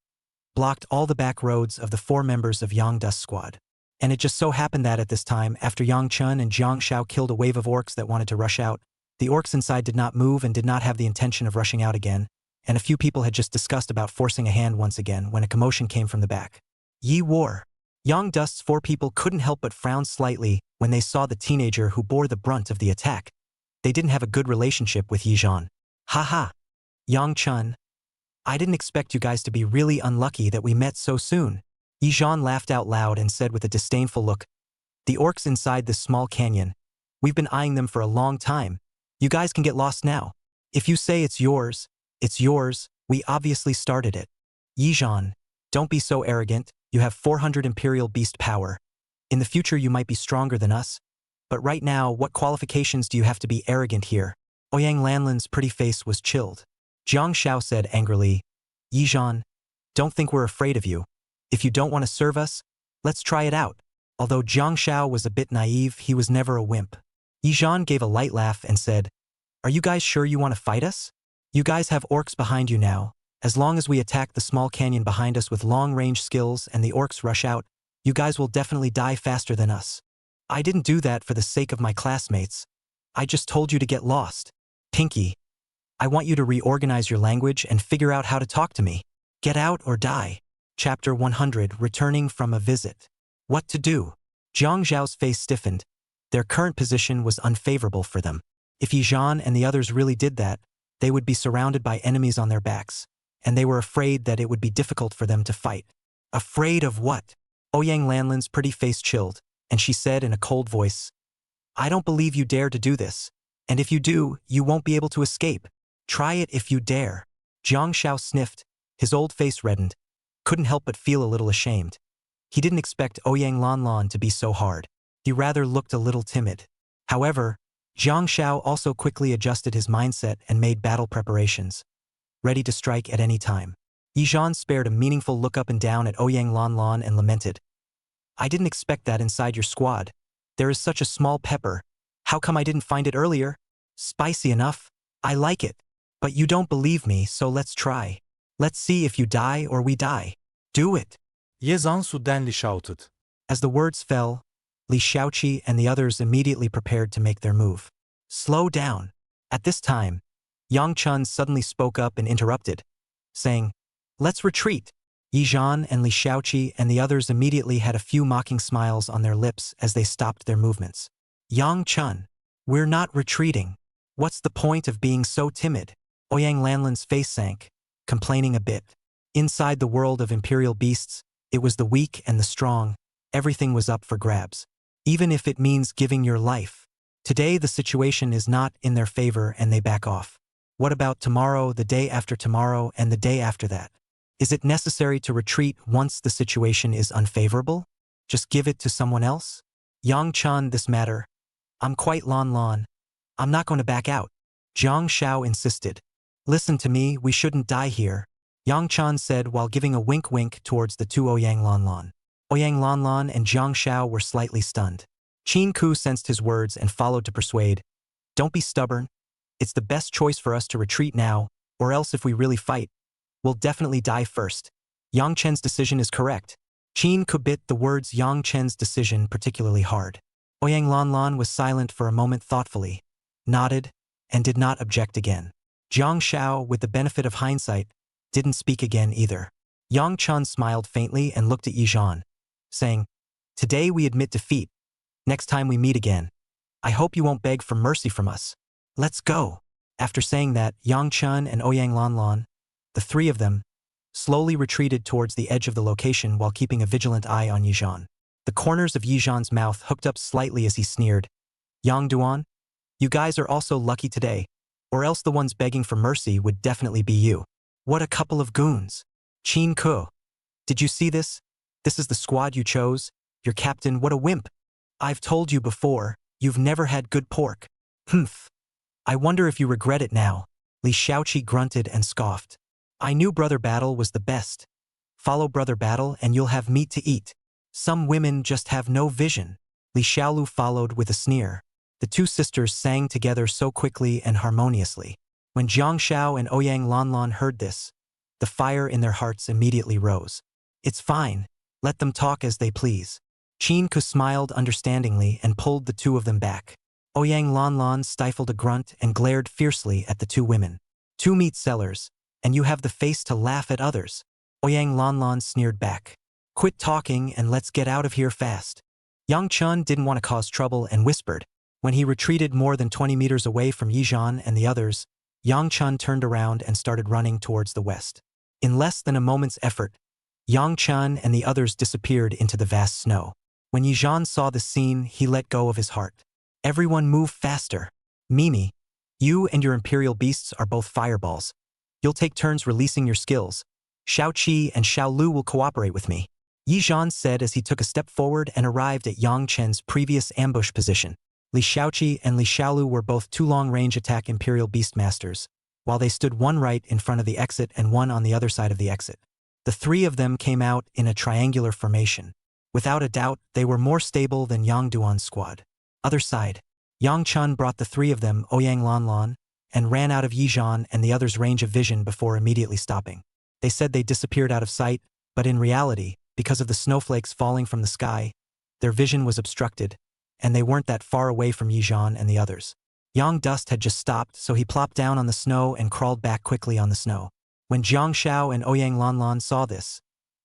blocked all the back roads of the 4 members of Yang Dust Squad. And it just so happened that at this time, after Yang Chen and Jiang Shao killed a wave of orcs that wanted to rush out, the orcs inside did not move and did not have the intention of rushing out again, and a few people had just discussed about forcing a hand once again when a commotion came from the back. Yi War. Yang Dust's 4 people couldn't help but frown slightly when they saw the teenager who bore the brunt of the attack. They didn't have a good relationship with Yizhan. Haha. Yang Chen. I didn't expect you guys to be really unlucky that we met so soon. Yizhan laughed out loud and said with a disdainful look, the orcs inside this small canyon. We've been eyeing them for a long time. You guys can get lost now. If you say it's yours, we obviously started it. Yizhan, don't be so arrogant. You have 400 Imperial Beast power. In the future you might be stronger than us. But right now, what qualifications do you have to be arrogant here? Ouyang Lanlin's pretty face was chilled. Jiang Shao said angrily, Yizhan, don't think we're afraid of you. If you don't want to serve us, let's try it out. Although Jiang Shao was a bit naive, he was never a wimp. Yizhan gave a light laugh and said, are you guys sure you want to fight us? You guys have orcs behind you now. As long as we attack the small canyon behind us with long-range skills and the orcs rush out, you guys will definitely die faster than us. I didn't do that for the sake of my classmates. I just told you to get lost. Pinky, I want you to reorganize your language and figure out how to talk to me. Get out or die. Chapter 100, Returning from a Visit. What to do? Jiang Zhao's face stiffened. Their current position was unfavorable for them. If Yizhan and the others really did that, they would be surrounded by enemies on their backs, and they were afraid that it would be difficult for them to fight. Afraid of what? Ouyang Lanlin's pretty face chilled, and she said in a cold voice, I don't believe you dare to do this, and if you do, you won't be able to escape. Try it if you dare. Jiang Shao sniffed, his old face reddened, couldn't help but feel a little ashamed. He didn't expect Ouyang Lanlan to be so hard. He rather looked a little timid. However, Jiang Shao also quickly adjusted his mindset and made battle preparations, ready to strike at any time. Yizhan spared a meaningful look up and down at Ouyang Lanlan and lamented, I didn't expect that inside your squad. There is such a small pepper. How come I didn't find it earlier? Spicy enough. I like it. But you don't believe me, so let's try. Let's see if you die or we die. Do it. Yezhan suddenly shouted. As the words fell, Li Xiaoqi and the others immediately prepared to make their move. Slow down. At this time, Yang Chun suddenly spoke up and interrupted, saying, "Let's retreat." Yi Zhan and Li Shaoqi and the others immediately had a few mocking smiles on their lips as they stopped their movements. "Yang Chun, we're not retreating. What's the point of being so timid?" Ouyang Lanlan's face sank, complaining a bit. Inside the world of imperial beasts, it was the weak and the strong, everything was up for grabs. Even if it means giving your life. Today the situation is not in their favor and they back off. What about tomorrow, the day after tomorrow, and the day after that? Is it necessary to retreat once the situation is unfavorable? Just give it to someone else? Yang Chun, this matter. I'm quite Lan. I'm not going to back out. Jiang Shao insisted. Listen to me, we shouldn't die here, Yang Chun said while giving a wink towards the two Ouyang Lanlan. Ouyang Lanlan and Jiang Shao were slightly stunned. Qin Ku sensed his words and followed to persuade. Don't be stubborn. It's the best choice for us to retreat now, or else if we really fight, we'll definitely die first. Yang Chen's decision is correct. Qin Ku bit the words Yang Chen's decision particularly hard. Ouyang Lanlan was silent for a moment thoughtfully, nodded, and did not object again. Jiang Shao, with the benefit of hindsight, didn't speak again either. Yang Chun smiled faintly and looked at Yi Zhan, saying, "Today we admit defeat. Next time we meet again, I hope you won't beg for mercy from us. Let's go." After saying that, Yang Chun and Ouyang Lanlan, the three of them, slowly retreated towards the edge of the location while keeping a vigilant eye on Yi Zhan. The corners of Yi Zhan's mouth hooked up slightly as he sneered. "Yang Duan, you guys are also lucky today, or else the ones begging for mercy would definitely be you. What a couple of goons." Qin Ku, did you see this? This is the squad you chose. Your captain, what a wimp. I've told you before, you've never had good pork. Humph. I wonder if you regret it now. Li Shaoqi grunted and scoffed. I knew Brother Battle was the best. Follow Brother Battle and you'll have meat to eat. Some women just have no vision. Li Xiaolu followed with a sneer. The two sisters sang together so quickly and harmoniously. When Jiang Shao and Ouyang Lanlan heard this, the fire in their hearts immediately rose. It's fine. Let them talk as they please. Qin Ku smiled understandingly and pulled the two of them back. Ouyang Lanlan stifled a grunt and glared fiercely at the two women. Two meat sellers, and you have the face to laugh at others. Ouyang Lanlan sneered back. Quit talking and let's get out of here fast. Yang Chun didn't want to cause trouble and whispered. When he retreated more than 20 meters away from Yi Zhan and the others, Yang Chun turned around and started running towards the west. In less than a moment's effort, Yang Chun and the others disappeared into the vast snow. When Yi Zhan saw the scene, he let go of his heart. Everyone move faster. Mimi, you and your imperial beasts are both fireballs. You'll take turns releasing your skills. Shao Qi and Shao Lu will cooperate with me, Yi Zhan said as he took a step forward and arrived at Yang Chen's previous ambush position. Li Shaoqi and Li Xiaolu were both two long-range attack Imperial Beastmasters, while they stood one right in front of the exit and one on the other side of the exit. The three of them came out in a triangular formation. Without a doubt, they were more stable than Yang Duan's squad. Other side, Yang Chun brought the three of them, Ouyang Lanlan, and ran out of Yi Zhan and the others' range of vision before immediately stopping. They said they disappeared out of sight, but in reality, because of the snowflakes falling from the sky, their vision was obstructed, and they weren't that far away from Yi Zhan and the others. Yang Dust had just stopped, so he plopped down on the snow and crawled back quickly on the snow. When Jiang Shao and Ouyang Lanlan saw this,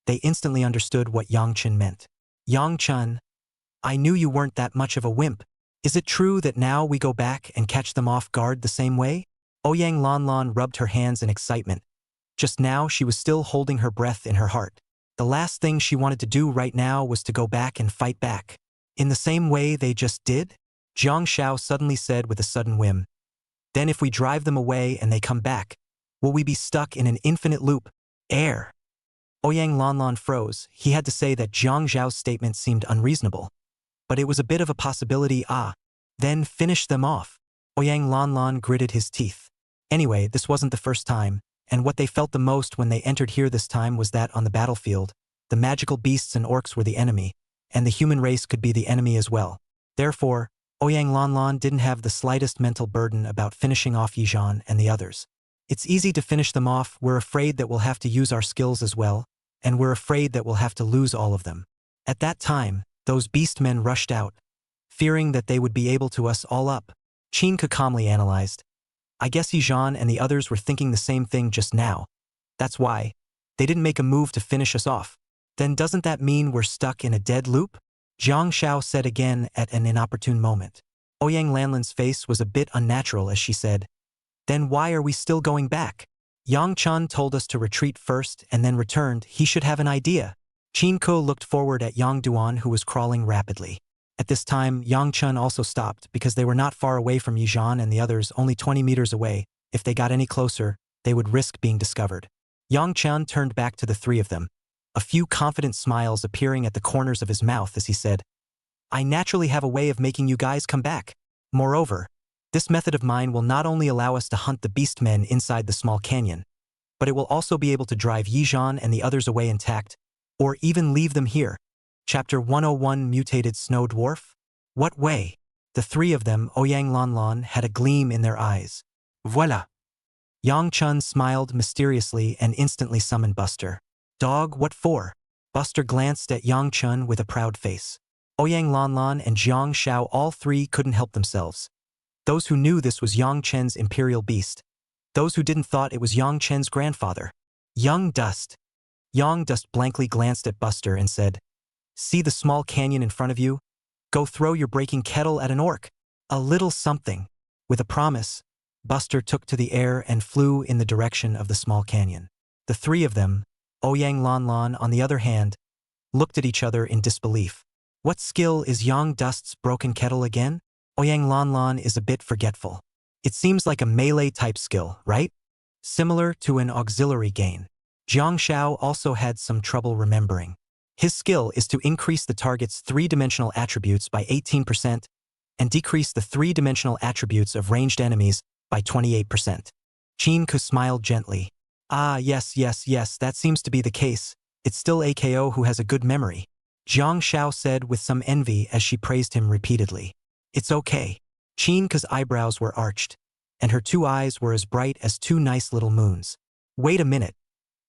they instantly understood what Yang Chun meant. Yang Chun, I knew you weren't that much of a wimp. Is it true that now we go back and catch them off guard the same way? Ouyang Lanlan rubbed her hands in excitement. Just now she was still holding her breath in her heart. The last thing she wanted to do right now was to go back and fight back. In the same way they just did? Jiang Shao suddenly said with a sudden whim. Then if we drive them away and they come back, will we be stuck in an infinite loop? Air. Ouyang Lanlan froze. He had to say that Jiang Zhao's statement seemed unreasonable. But it was a bit of a possibility. Then finish them off. Ouyang Lanlan gritted his teeth. Anyway, this wasn't the first time, and what they felt the most when they entered here this time was that on the battlefield, the magical beasts and orcs were the enemy, and the human race could be the enemy as well. Therefore, Ouyang Lanlan didn't have the slightest mental burden about finishing off Yi Zhan and the others. It's easy to finish them off. We're afraid that we'll have to use our skills as well, and we're afraid that we'll have to lose all of them. At that time, those beastmen rushed out, fearing that they would be able to us all up. Qin Ke calmly analyzed. I guess Yizhan and the others were thinking the same thing just now. That's why. They didn't make a move to finish us off. Then doesn't that mean we're stuck in a dead loop? Jiang Xiao said again at an inopportune moment. Ouyang Lanlan's face was a bit unnatural as she said, "Then why are we still going back? Yang Chun told us to retreat first and then returned. He should have an idea." Qin Ko looked forward at Yang Duan, who was crawling rapidly. At this time, Yang Chun also stopped because they were not far away from Yizhan and the others, only 20 meters away. If they got any closer, they would risk being discovered. Yang Chun turned back to the three of them, a few confident smiles appearing at the corners of his mouth as he said, "I naturally have a way of making you guys come back. Moreover, this method of mine will not only allow us to hunt the beastmen inside the small canyon, but it will also be able to drive Yizhan and the others away intact, or even leave them here." Chapter 101 Mutated Snow Dwarf? What way? The three of them, Ouyang Lanlan, had a gleam in their eyes. Voila! Yang Chun smiled mysteriously and instantly summoned Buster. "Dog, what for?" Buster glanced at Yang Chun with a proud face. Ouyang Lanlan and Jiang Xiao, all three couldn't help themselves. Those who knew this was Yang Chen's imperial beast. Those who didn't thought it was Yang Chen's grandfather. Young Dust. Yang Dust blankly glanced at Buster and said, "See the small canyon in front of you? Go throw your breaking kettle at an orc. A little something." With a promise, Buster took to the air and flew in the direction of the small canyon. The three of them, Ouyang Lanlan on the other hand, looked at each other in disbelief. What skill is Yang Dust's broken kettle again? Ouyang Lanlan is a bit forgetful. It seems like a melee-type skill, right? Similar to an auxiliary gain. Jiang Xiao also had some trouble remembering. His skill is to increase the target's three-dimensional attributes by 18% and decrease the three-dimensional attributes of ranged enemies by 28%. Qin Ku smiled gently. "Ah, yes, that seems to be the case. It's still AKO who has a good memory." Jiang Xiao said with some envy as she praised him repeatedly. "It's okay." Qin Ku's eyebrows were arched, and her two eyes were as bright as two nice little moons. "Wait a minute.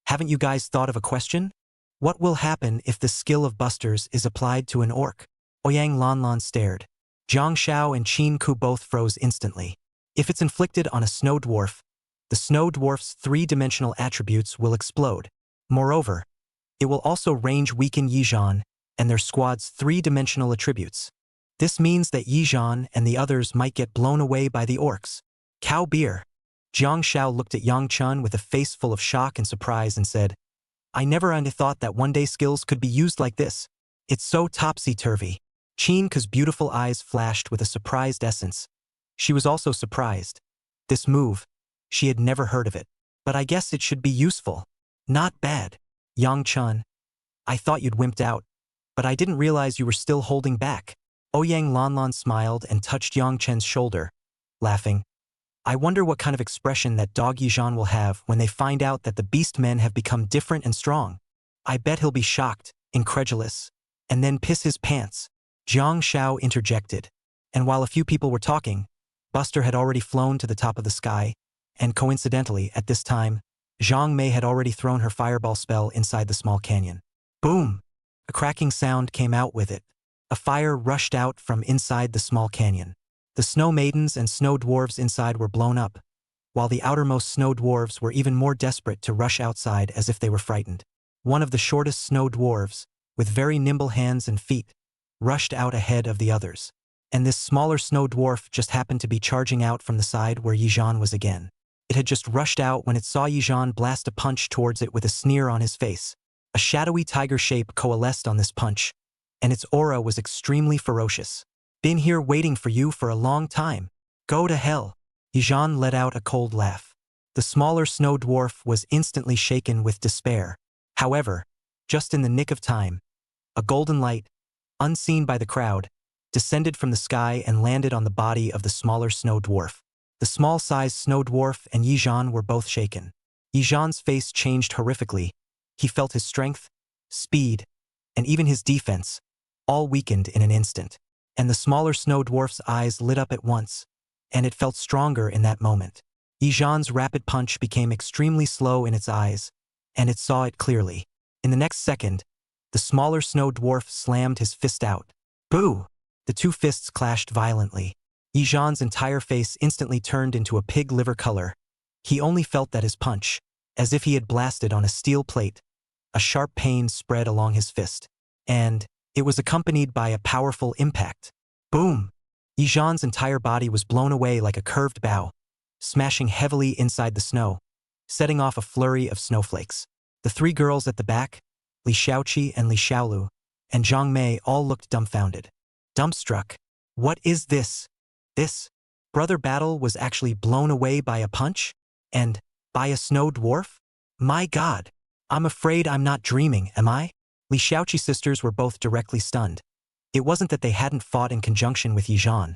Haven't you guys thought of a question? What will happen if the skill of Buster's is applied to an orc?" Ouyang Lanlan stared. Jiang Xiao and Qin Ku both froze instantly. If it's inflicted on a snow dwarf, the snow dwarf's three-dimensional attributes will explode. Moreover, it will also range weaken Yizhan and their squad's three-dimensional attributes. This means that Yizhan and the others might get blown away by the orcs. Cow beer. Jiang Xiao looked at Yang Chun with a face full of shock and surprise and said, "I never thought that one-day skills could be used like this. It's so topsy-turvy." Qin Ku's beautiful eyes flashed with a surprised essence. She was also surprised. This move, she had never heard of it. But I guess it should be useful. Not bad. Yang Chun, I thought you'd wimped out, but I didn't realize you were still holding back. Ouyang Lanlan smiled and touched Yang Chen's shoulder, laughing. "I wonder what kind of expression that dog Yizhan will have when they find out that the beast men have become different and strong. I bet he'll be shocked, incredulous, and then piss his pants." Jiang Xiao interjected, and while a few people were talking, Buster had already flown to the top of the sky, and coincidentally, at this time, Zhang Mei had already thrown her fireball spell inside the small canyon. Boom! A cracking sound came out with it. A fire rushed out from inside the small canyon. The snow maidens and snow dwarves inside were blown up, while the outermost snow dwarves were even more desperate to rush outside as if they were frightened. One of the shortest snow dwarves, with very nimble hands and feet, rushed out ahead of the others. And this smaller snow dwarf just happened to be charging out from the side where Yizhan was again. It had just rushed out when it saw Yizhan blast a punch towards it with a sneer on his face. A shadowy tiger shape coalesced on this punch, and its aura was extremely ferocious. "Been here waiting for you for a long time. Go to hell." Yizhan let out a cold laugh. The smaller snow dwarf was instantly shaken with despair. However, just in the nick of time, a golden light, unseen by the crowd, descended from the sky and landed on the body of the smaller snow dwarf. The small-sized snow dwarf and Yizhan were both shaken. Yizhan's face changed horrifically. He felt his strength, speed, and even his defense, all weakened in an instant. And the smaller snow dwarf's eyes lit up at once, and it felt stronger in that moment. Yizhan's rapid punch became extremely slow in its eyes, and it saw it clearly. In the next second, the smaller snow dwarf slammed his fist out. Boo! The two fists clashed violently. Yijan's entire face instantly turned into a pig liver color. He only felt that his punch, as if he had blasted on a steel plate. A sharp pain spread along his fist. And it was accompanied by a powerful impact. Boom! Yijan's entire body was blown away like a curved bow, smashing heavily inside the snow, setting off a flurry of snowflakes. The three girls at the back, Li Xiaoqi and Li Xiaolu, and Zhang Mei all looked dumbfounded. Dumbstruck. What is this? This brother battle was actually blown away by a punch? And by a snow dwarf? My god! I'm afraid I'm not dreaming, am I? Li Xiaoqi sisters were both directly stunned. It wasn't that they hadn't fought in conjunction with Yijan,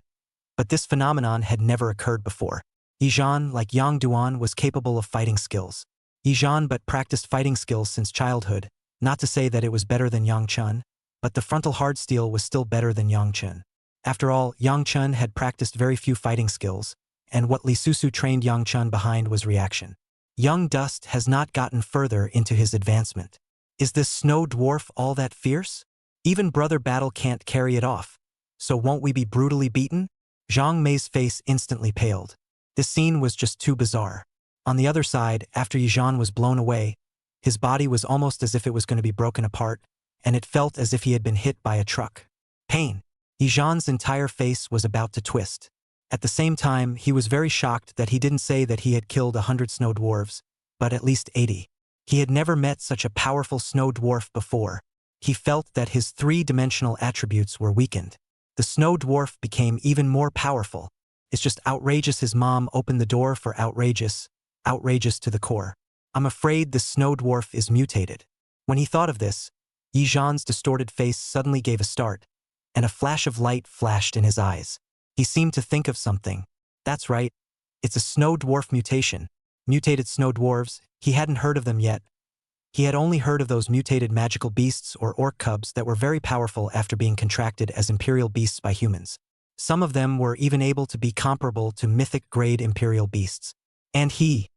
but this phenomenon had never occurred before. Yijan, like Yang Duan, was capable of fighting skills. Yijan but practiced fighting skills since childhood, not to say that it was better than Yang Chun, but the frontal hard steel was still better than Yang Chun. After all, Yang Chun had practiced very few fighting skills, and what Li Susu trained Yang Chun behind was reaction. Young Dust has not gotten further into his advancement. Is this snow dwarf all that fierce? Even Brother Battle can't carry it off. So won't we be brutally beaten? Zhang Mei's face instantly paled. This scene was just too bizarre. On the other side, after Yijan was blown away, his body was almost as if it was going to be broken apart, and it felt as if he had been hit by a truck. Pain. Yijan's entire face was about to twist. At the same time, he was very shocked that he didn't say that he had killed 100 snow dwarves, but at least 80. He had never met such a powerful snow dwarf before. He felt that his three-dimensional attributes were weakened. The snow dwarf became even more powerful. It's just outrageous his mom opened the door for outrageous to the core. I'm afraid the snow dwarf is mutated. When he thought of this, Yijan's distorted face suddenly gave a start, and a flash of light flashed in his eyes. He seemed to think of something. That's right. It's a snow dwarf mutation. Mutated snow dwarves, he hadn't heard of them yet. He had only heard of those mutated magical beasts or orc cubs that were very powerful after being contracted as imperial beasts by humans. Some of them were even able to be comparable to mythic-grade imperial beasts. And he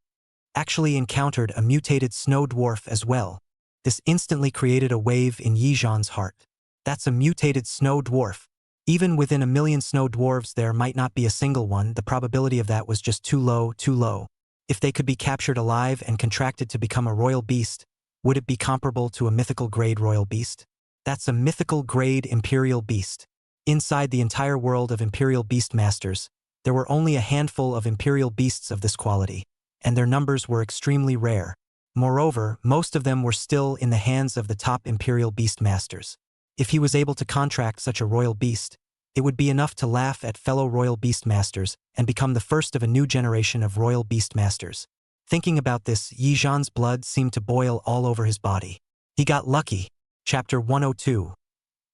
actually encountered a mutated snow dwarf as well. This instantly created a wave in Yijan's heart. That's a mutated snow dwarf. Even within 1,000,000 snow dwarves there might not be a single one. The probability of that was just too low. If they could be captured alive and contracted to become a royal beast, would it be comparable to a mythical grade royal beast? That's a mythical grade imperial beast. Inside the entire world of imperial beast masters, there were only a handful of imperial beasts of this quality, and their numbers were extremely rare. Moreover, most of them were still in the hands of the top imperial beast masters. If he was able to contract such a royal beast, it would be enough to laugh at fellow royal beast masters and become the first of a new generation of royal beast masters. Thinking about this, Yijan's blood seemed to boil all over his body. He got lucky. Chapter 102.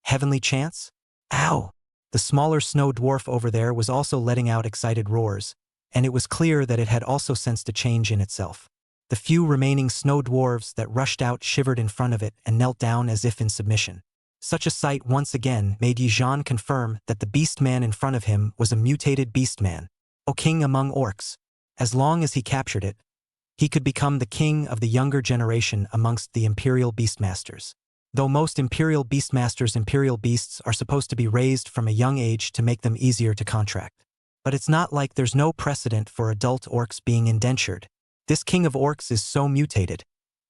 Heavenly Chance? Ow! The smaller snow dwarf over there was also letting out excited roars, and it was clear that it had also sensed a change in itself. The few remaining snow dwarves that rushed out shivered in front of it and knelt down as if in submission. Such a sight once again made Yijan confirm that the beast man in front of him was a mutated beast man, a king among orcs. As long as he captured it, he could become the king of the younger generation amongst the imperial beastmasters. Though most imperial beastmasters' imperial beasts are supposed to be raised from a young age to make them easier to contract. But it's not like there's no precedent for adult orcs being indentured. This king of orcs is so mutated.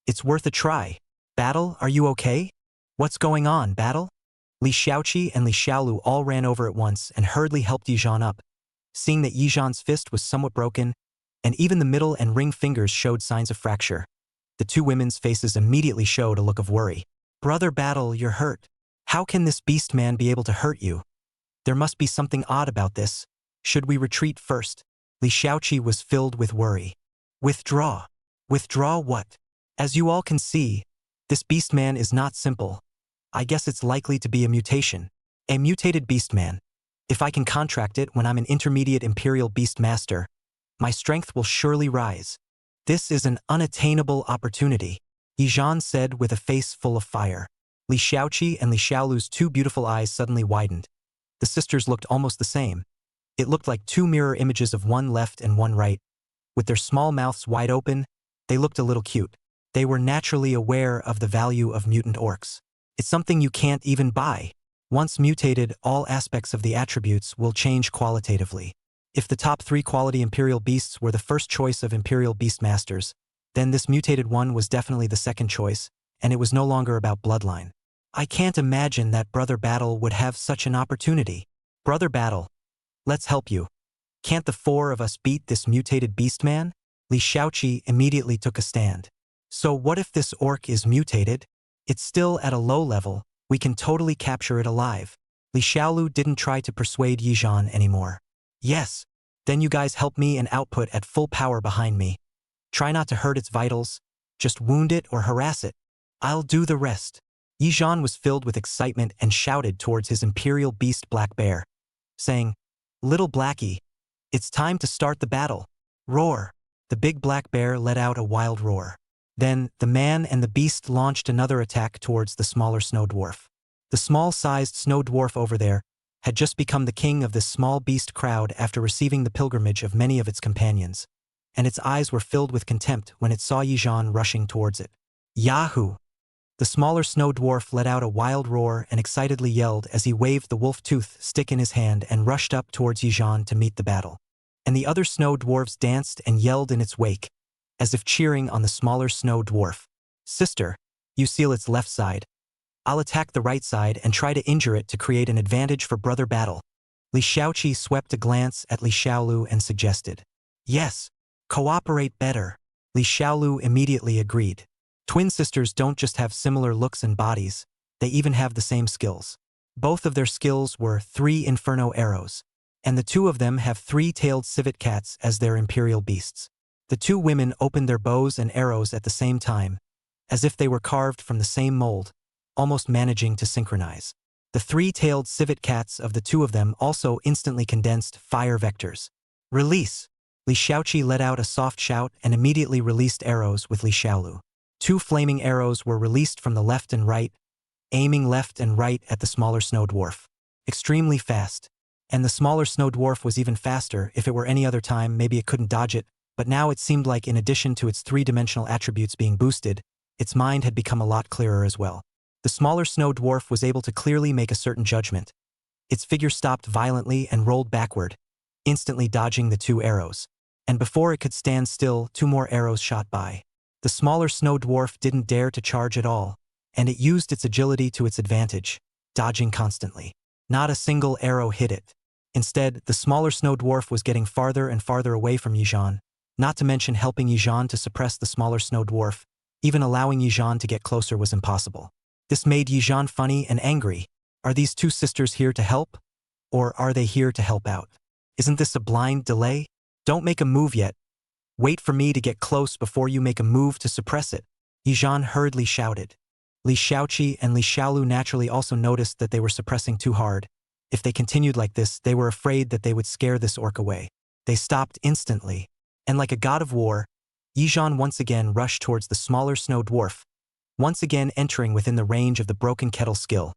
It's worth a try. Battle, are you okay? What's going on, Battle? Li Xiaoqi and Li Xiaolu all ran over at once and hurriedly helped Yijan up. Seeing that Yijan's fist was somewhat broken, and even the middle and ring fingers showed signs of fracture, the two women's faces immediately showed a look of worry. Brother Battle, you're hurt. How can this beast man be able to hurt you? There must be something odd about this. Should we retreat first? Li Xiaoqi was filled with worry. Withdraw. Withdraw what? As you all can see, this beast man is not simple. I guess it's likely to be a mutation. A mutated beast man. If I can contract it when I'm an intermediate imperial beast master, my strength will surely rise. This is an unattainable opportunity, Yijan said with a face full of fire. Li Xiaoqi and Li Xiaolu's two beautiful eyes suddenly widened. The sisters looked almost the same. It looked like two mirror images of one left and one right. With their small mouths wide open, they looked a little cute. They were naturally aware of the value of mutant orcs. It's something you can't even buy. Once mutated, all aspects of the attributes will change qualitatively. If the top 3 quality Imperial Beasts were the first choice of Imperial Beast Masters, then this mutated one was definitely the second choice, and it was no longer about Bloodline. I can't imagine that Brother Battle would have such an opportunity. Brother Battle, let's help you. Can't the 4 of us beat this mutated beast man? Li Xiaoqi immediately took a stand. So what if this orc is mutated? It's still at a low level, we can totally capture it alive. Li Xiaolu didn't try to persuade Yizhan anymore. Yes, then you guys help me and output at full power behind me. Try not to hurt its vitals, just wound it or harass it. I'll do the rest. Yizhan was filled with excitement and shouted towards his Imperial Beast Black Bear, saying, "Little Blackie, it's time to start the battle. Roar." The big black bear let out a wild roar. Then, the man and the beast launched another attack towards the smaller snow dwarf. The small-sized snow dwarf over there had just become the king of this small beast crowd after receiving the pilgrimage of many of its companions, and its eyes were filled with contempt when it saw Yizhan rushing towards it. Yahoo! The smaller snow dwarf let out a wild roar and excitedly yelled as he waved the wolf tooth stick in his hand and rushed up towards Yizhan to meet the battle. And the other snow dwarves danced and yelled in its wake, as if cheering on the smaller snow dwarf. "Sister, you seal its left side. I'll attack the right side and try to injure it to create an advantage for Brother Battle." Li Xiaoqi swept a glance at Li Xiaolu and suggested, "Yes, cooperate better." Li Xiaolu immediately agreed. Twin sisters don't just have similar looks and bodies, they even have the same skills. Both of their skills were 3 Inferno arrows, and the 2 of them have 3-tailed civet cats as their Imperial Beasts. The 2 women opened their bows and arrows at the same time, as if they were carved from the same mold, almost managing to synchronize. The 3-tailed civet cats of the 2 of them also instantly condensed fire vectors. "Release!" Li Xiaoqi let out a soft shout and immediately released arrows with Li Xiaolu. 2 flaming arrows were released from the left and right, aiming left and right at the smaller snow dwarf. Extremely fast. And the smaller snow dwarf was even faster. If it were any other time, maybe it couldn't dodge it, but now it seemed like in addition to its 3-dimensional attributes being boosted, its mind had become a lot clearer as well. The smaller snow dwarf was able to clearly make a certain judgment. Its figure stopped violently and rolled backward, instantly dodging the 2 arrows. And before it could stand still, 2 more arrows shot by. The smaller snow dwarf didn't dare to charge at all, and it used its agility to its advantage, dodging constantly. Not a single arrow hit it. Instead, the smaller snow dwarf was getting farther and farther away from Yizhan, not to mention helping Yizhan to suppress the smaller snow dwarf. Even allowing Yizhan to get closer was impossible. This made Yizhan funny and angry. Are these 2 sisters here to help? Or are they here to help out? Isn't this a blind delay? Don't make a move yet. Wait for me to get close before you make a move to suppress it. Yizhan hurriedly shouted. Li Xiaoqi and Li Xiaolu naturally also noticed that they were suppressing too hard. If they continued like this, they were afraid that they would scare this orc away. They stopped instantly, and like a god of war, Yizhan once again rushed towards the smaller snow dwarf, once again entering within the range of the broken kettle skill.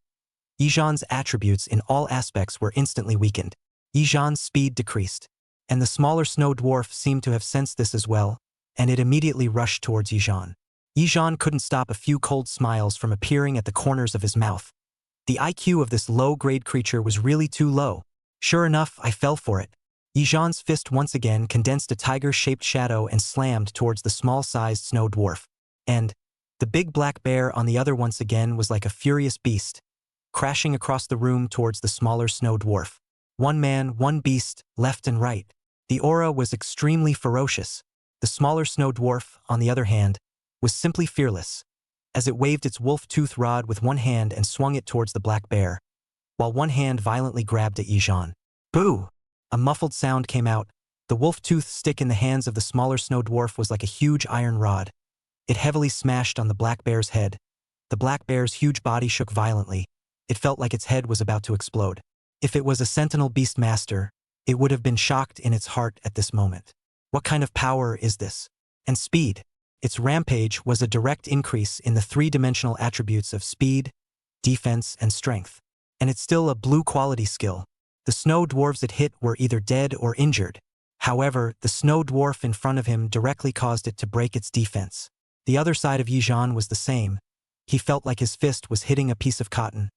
Yizhan's attributes in all aspects were instantly weakened. Yizhan's speed decreased, and the smaller snow dwarf seemed to have sensed this as well, and it immediately rushed towards Yizhan. Yizhan couldn't stop a few cold smiles from appearing at the corners of his mouth. The IQ of this low-grade creature was really too low. Sure enough, I fell for it. Yizhan's fist once again condensed a tiger-shaped shadow and slammed towards the small-sized snow dwarf. And the big black bear on the other once again was like a furious beast, crashing across the room towards the smaller snow dwarf. 1 man, 1 beast, left and right. The aura was extremely ferocious. The smaller snow dwarf, on the other hand, was simply fearless, as it waved its wolf tooth rod with 1 hand and swung it towards the black bear, while 1 hand violently grabbed at Yizhan. Boo! A muffled sound came out. The wolf tooth stick in the hands of the smaller snow dwarf was like a huge iron rod. It heavily smashed on the black bear's head. The black bear's huge body shook violently. It felt like its head was about to explode. If it was a sentinel beast master, it would have been shocked in its heart at this moment. What kind of power is this? And speed. Its rampage was a direct increase in the 3-dimensional attributes of speed, defense, and strength. And it's still a blue quality skill. The snow dwarves it hit were either dead or injured. However, the snow dwarf in front of him directly caused it to break its defense. The other side of Yizhan was the same. He felt like his fist was hitting a piece of cotton.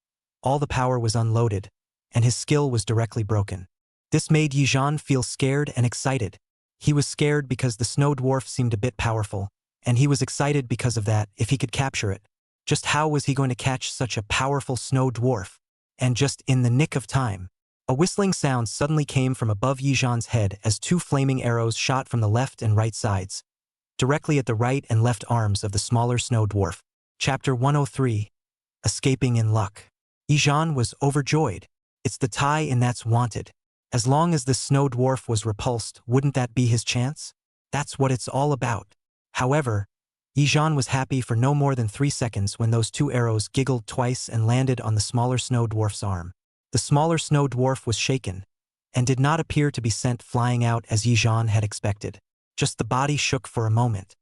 all the power was unloaded, and his skill was directly broken. This made Yizhan feel scared and excited. He was scared because the snow dwarf seemed a bit powerful, and he was excited because of that if he could capture it. Just how was he going to catch such a powerful snow dwarf? And just in the nick of time, a whistling sound suddenly came from above Yizhan's head as two flaming arrows shot from the left and right sides, directly at the right and left arms of the smaller snow dwarf. Chapter 103. Escaping in Luck. Yizhan was overjoyed. It's the tie-in that's wanted. As long as the snow dwarf was repulsed, wouldn't that be his chance? That's what it's all about. However, Yizhan was happy for no more than 3 seconds when those two arrows giggled twice and landed on the smaller snow dwarf's arm. The smaller snow dwarf was shaken, and did not appear to be sent flying out as Yizhan had expected. Just the body shook for a moment.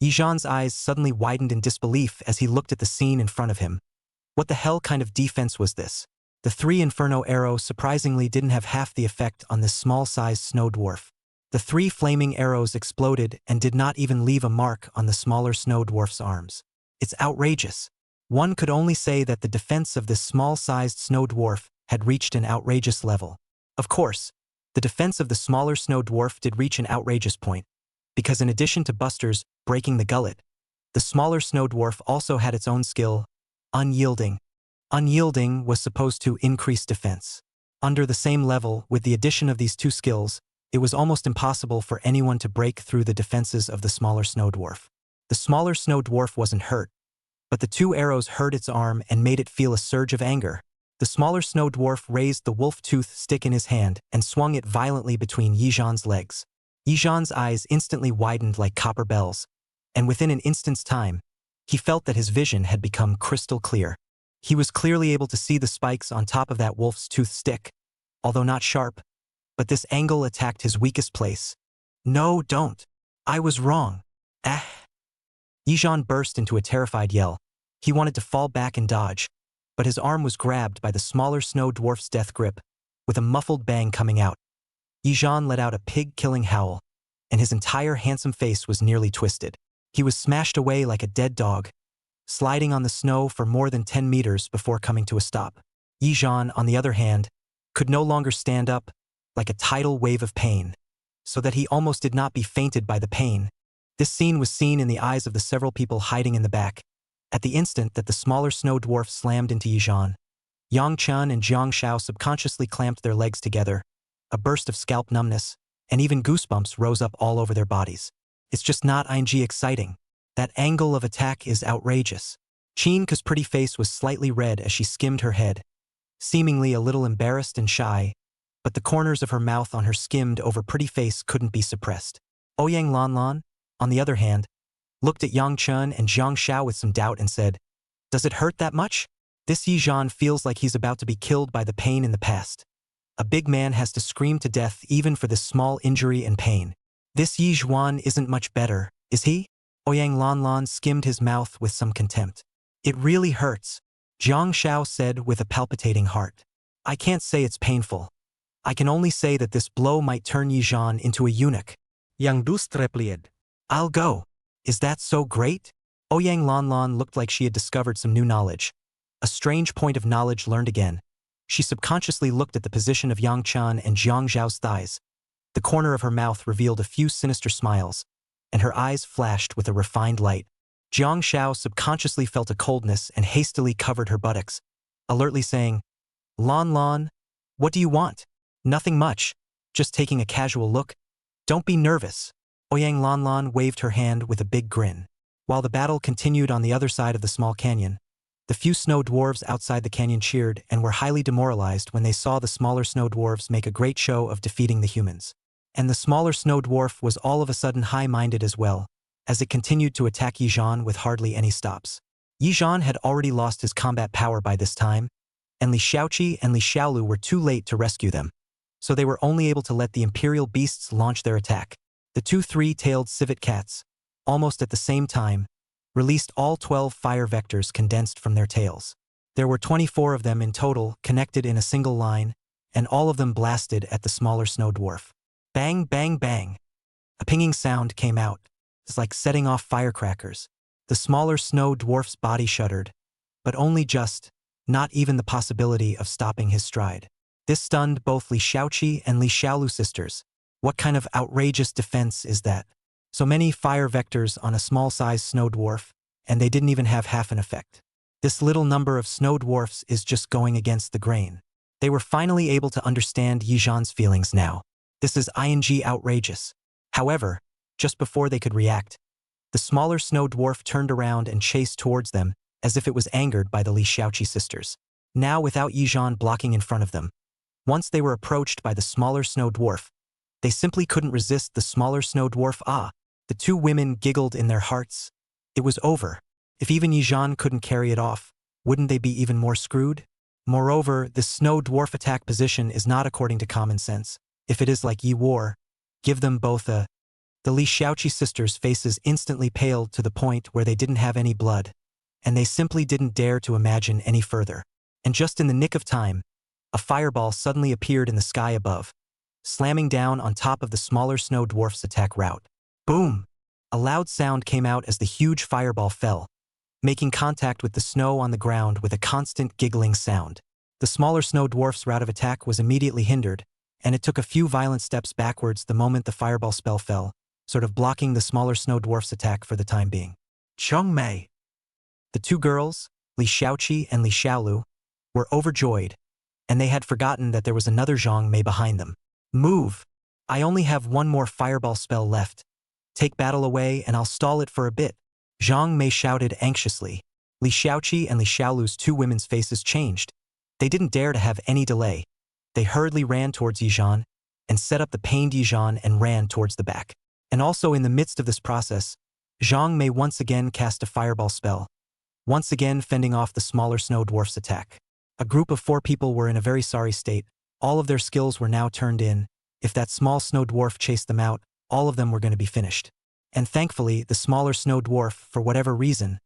Yizhan's eyes suddenly widened in disbelief as he looked at the scene in front of him. What the hell kind of defense was this? The 3 Inferno arrows surprisingly didn't have half the effect on this small-sized snow dwarf. The 3 flaming arrows exploded and did not even leave a mark on the smaller snow dwarf's arms. It's outrageous. One could only say that the defense of this small-sized snow dwarf had reached an outrageous level. Of course, the defense of the smaller snow dwarf did reach an outrageous point, because in addition to Buster's breaking the gullet, the smaller snow dwarf also had its own skill, Unyielding. Unyielding was supposed to increase defense. Under the same level, with the addition of these two skills, it was almost impossible for anyone to break through the defenses of the smaller snow dwarf. The smaller snow dwarf wasn't hurt, but the 2 arrows hurt its arm and made it feel a surge of anger. The smaller snow dwarf raised the wolf tooth stick in his hand and swung it violently between Yizhan's legs. Yizhan's eyes instantly widened like copper bells, and within an instant's time, he felt that his vision had become crystal clear. He was clearly able to see the spikes on top of that wolf's tooth stick, although not sharp, but this angle attacked his weakest place. No, don't. I was wrong. Ah. Yizhan burst into a terrified yell. He wanted to fall back and dodge, but his arm was grabbed by the smaller snow dwarf's death grip, with a muffled bang coming out. Yizhan let out a pig-killing howl, and his entire handsome face was nearly twisted. He was smashed away like a dead dog, sliding on the snow for more than 10 meters before coming to a stop. Yizhan, on the other hand, could no longer stand up, like a tidal wave of pain, so that he almost did not be fainted by the pain. This scene was seen in the eyes of the several people hiding in the back. At the instant that the smaller snow dwarf slammed into Yizhan, Yang Chun and Jiang Shao subconsciously clamped their legs together. A burst of scalp numbness, and even goosebumps rose up all over their bodies. It's just not exciting. That angle of attack is outrageous. Chinka's pretty face was slightly red as she skimmed her head, seemingly a little embarrassed and shy, but the corners of her mouth on her skimmed-over pretty face couldn't be suppressed. Ouyang Lanlan, on the other hand, looked at Yang Chun and Jiang Shao with some doubt and said, "Does it hurt that much? This Yizhan feels like he's about to be killed by the pain in the past. A big man has to scream to death even for this small injury and pain. This Yizhuan isn't much better, is he?" Ouyang Lanlan skimmed his mouth with some contempt. "It really hurts," Jiang Shao said with a palpitating heart. "I can't say it's painful. I can only say that this blow might turn Yizhan into a eunuch." Yang Dus replied. "I'll go. Is that so great?" Ouyang Lanlan looked like she had discovered some new knowledge. A strange point of knowledge learned again. She subconsciously looked at the position of Yang Chan and Jiang Zhao's thighs. The corner of her mouth revealed a few sinister smiles, and her eyes flashed with a refined light. Jiang Shao subconsciously felt a coldness and hastily covered her buttocks, alertly saying, "Lan Lan, what do you want?" "Nothing much. Just taking a casual look. Don't be nervous." Ouyang Lanlan waved her hand with a big grin. While the battle continued on the other side of the small canyon, the few snow dwarves outside the canyon cheered and were highly demoralized when they saw the smaller snow dwarves make a great show of defeating the humans. And the smaller snow dwarf was all of a sudden high-minded as well, as it continued to attack Yizhan with hardly any stops. Yizhan had already lost his combat power by this time, and Li Xiaoqi and Li Xiaolu were too late to rescue them, so they were only able to let the imperial beasts launch their attack. The 2 three-tailed civet cats, almost at the same time, released all 12 fire vectors condensed from their tails. There were 24 of them in total, connected in a single line, and all of them blasted at the smaller snow dwarf. Bang, bang, bang. A pinging sound came out. It's like setting off firecrackers. The smaller snow dwarf's body shuddered, but only just, not even the possibility of stopping his stride. This stunned both Li Xiaoqi and Li Xiaolu sisters. What kind of outrageous defense is that? So many fire vectors on a small-sized snow dwarf, and they didn't even have half an effect. This little number of snow dwarfs is just going against the grain. They were finally able to understand Yi Zhan's feelings now. This is outrageous. However, just before they could react, the smaller snow dwarf turned around and chased towards them as if it was angered by the Li Xiaoqi sisters. Now without Yi Zhan blocking in front of them. Once they were approached by the smaller snow dwarf, they simply couldn't resist the smaller snow dwarf. The two women giggled in their hearts. It was over. If even Yi Zhan couldn't carry it off, wouldn't they be even more screwed? Moreover, the snow dwarf attack position is not according to common sense. If it is like Yi War, give them both a... The Li Xiaoqi sisters' faces instantly paled to the point where they didn't have any blood, and they simply didn't dare to imagine any further. And just in the nick of time, a fireball suddenly appeared in the sky above, slamming down on top of the smaller snow dwarf's attack route. Boom! A loud sound came out as the huge fireball fell, making contact with the snow on the ground with a constant giggling sound. The smaller snow dwarf's route of attack was immediately hindered, and it took a few violent steps backwards the moment the fireball spell fell, sort of blocking the smaller snow dwarf's attack for the time being. Chongmei! The two girls, Li Xiaoqi and Li Xiaolu, were overjoyed, and they had forgotten that there was another Zhongmei behind them. Move! I only have one more fireball spell left. Take battle away and I'll stall it for a bit. Zhang Mei shouted anxiously. Li Xiaoqi and Li Xiaolu's two women's faces changed. They didn't dare to have any delay. They hurriedly ran towards Yi Zhan and set up the pained Yi Zhan and ran towards the back. And also in the midst of this process, Zhang Mei once again cast a fireball spell, once again fending off the smaller snow dwarf's attack. A group of 4 people were in a very sorry state. All of their skills were now turned in. If that small snow dwarf chased them out, all of them were going to be finished. And thankfully, the smaller snow dwarf, for whatever reason,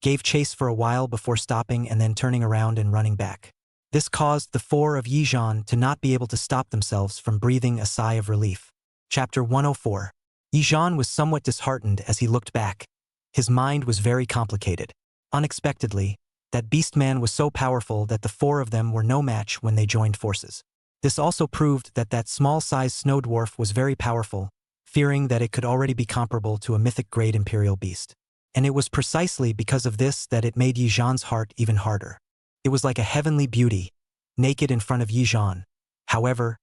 gave chase for a while before stopping and then turning around and running back. This caused the 4 of Yi Zhan to not be able to stop themselves from breathing a sigh of relief. Chapter 104. Yi Zhan was somewhat disheartened as he looked back. His mind was very complicated. Unexpectedly, that beastman was so powerful that the 4 of them were no match when they joined forces. This also proved that that small-sized snow dwarf was very powerful, fearing that it could already be comparable to a mythic-grade imperial beast. And it was precisely because of this that it made Yi Zhan's heart even harder. It was like a heavenly beauty, naked in front of Yi Zhan. However,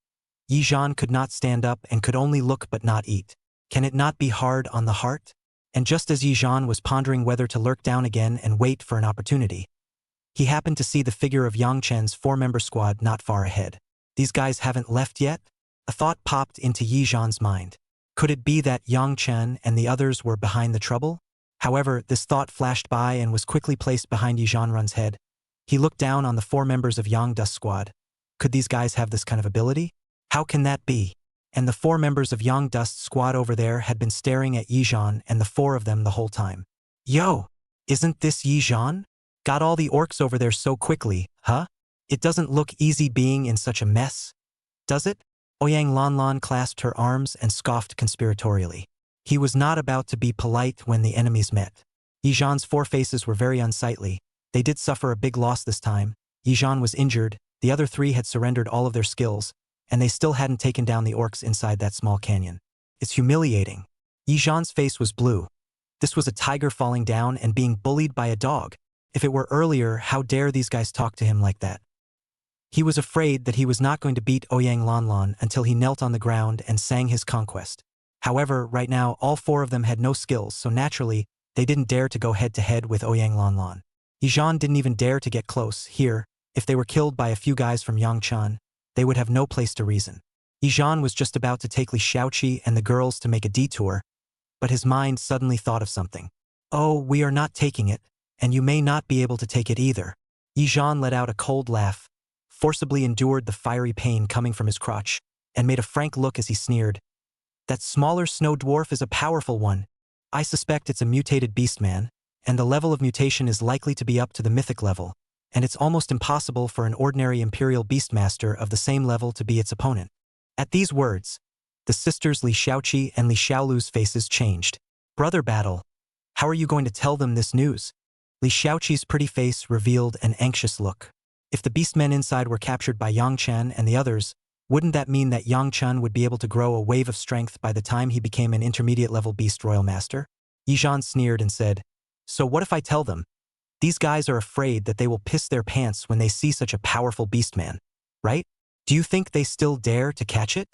Yi Zhan could not stand up and could only look but not eat. Can it not be hard on the heart? And just as Yi Zhan was pondering whether to lurk down again and wait for an opportunity, he happened to see the figure of Yang Chen's 4-member squad not far ahead. These guys haven't left yet? A thought popped into Yi Zhan's mind. Could it be that Yang Chen and the others were behind the trouble? However, this thought flashed by and was quickly placed behind Yi Zhanrun's head. He looked down on the 4 members of Yang Dust squad. Could these guys have this kind of ability? How can that be? And the 4 members of Yang Dust squad over there had been staring at Yi Zhan and the 4 of them the whole time. Yo! Isn't this Yi Zhan? Got all the orcs over there so quickly, huh? It doesn't look easy being in such a mess, does it? Ouyang Lanlan clasped her arms and scoffed conspiratorially. He was not about to be polite when the enemies met. Yi Zhan's 4 faces were very unsightly. They did suffer a big loss this time. Yi Zhan was injured, the other 3 had surrendered all of their skills, and they still hadn't taken down the orcs inside that small canyon. It's humiliating. Yi Zhan's face was blue. This was a tiger falling down and being bullied by a dog. If it were earlier, how dare these guys talk to him like that? He was afraid that he was not going to beat Ouyang Lanlan until he knelt on the ground and sang his conquest. However, right now, all 4 of them had no skills, so naturally, they didn't dare to go head-to-head with Ouyang Lanlan. Yi Zhan didn't even dare to get close. Here, if they were killed by a few guys from Yangchan, they would have no place to reason. Yi Zhan was just about to take Li Xiaoqi and the girls to make a detour, but his mind suddenly thought of something. Oh, we are not taking it, and you may not be able to take it either. Yi Zhan let out a cold laugh, forcibly endured the fiery pain coming from his crotch, and made a frank look as he sneered. That smaller snow dwarf is a powerful one. I suspect it's a mutated beastman, and the level of mutation is likely to be up to the mythic level, and it's almost impossible for an ordinary imperial beastmaster of the same level to be its opponent. At these words, the sisters Li Xiaoqi and Li Xiaolu's faces changed. Brother battle. How are you going to tell them this news? Li Xiaoqi's pretty face revealed an anxious look. If the beastmen inside were captured by Yang Chen and the others, wouldn't that mean that Yang Chen would be able to grow a wave of strength by the time he became an intermediate-level beast royal master? Yizhan sneered and said, "So what if I tell them? These guys are afraid that they will piss their pants when they see such a powerful beastman, right? Do you think they still dare to catch it?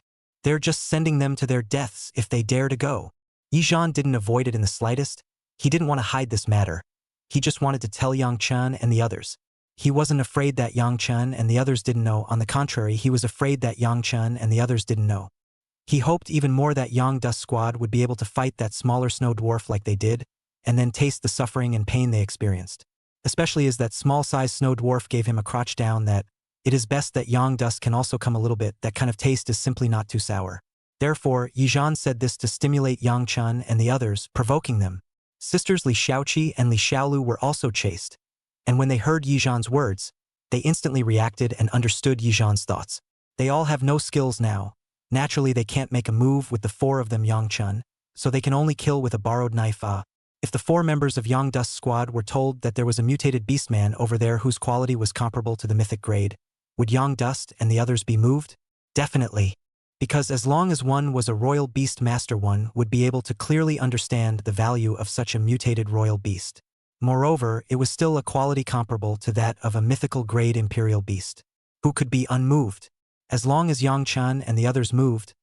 They're just sending them to their deaths if they dare to go." Yizhan didn't avoid it in the slightest. He didn't want to hide this matter. He just wanted to tell Yang Chen and the others. He wasn't afraid that Yang Chen and the others didn't know. On the contrary, he was afraid that Yang Chen and the others didn't know. He hoped even more that Yang Dust Squad would be able to fight that smaller snow dwarf like they did, and then taste the suffering and pain they experienced. Especially as that small-sized snow dwarf gave him a crotch down that it is best that Yang Dust can also come a little bit. That kind of taste is simply not too sour. Therefore, Yizhan said this to stimulate Yang Chen and the others, provoking them. Sisters Li Xiaoqi and Li Xiaolu were also chaste, and when they heard Yizhan's words, they instantly reacted and understood Yizhan's thoughts. They all have no skills now. Naturally, they can't make a move with the four of them Yang Chen, so they can only kill with a borrowed knife. If the four members of Yang Dust Squad were told that there was a mutated beastman over there whose quality was comparable to the mythic grade, would Yang Dust and the others be moved? Definitely. Because as long as one was a royal beast master, one would be able to clearly understand the value of such a mutated royal beast. Moreover, it was still a quality comparable to that of a mythical grade imperial beast, who could be unmoved. As long as Yang Chen and the others moved,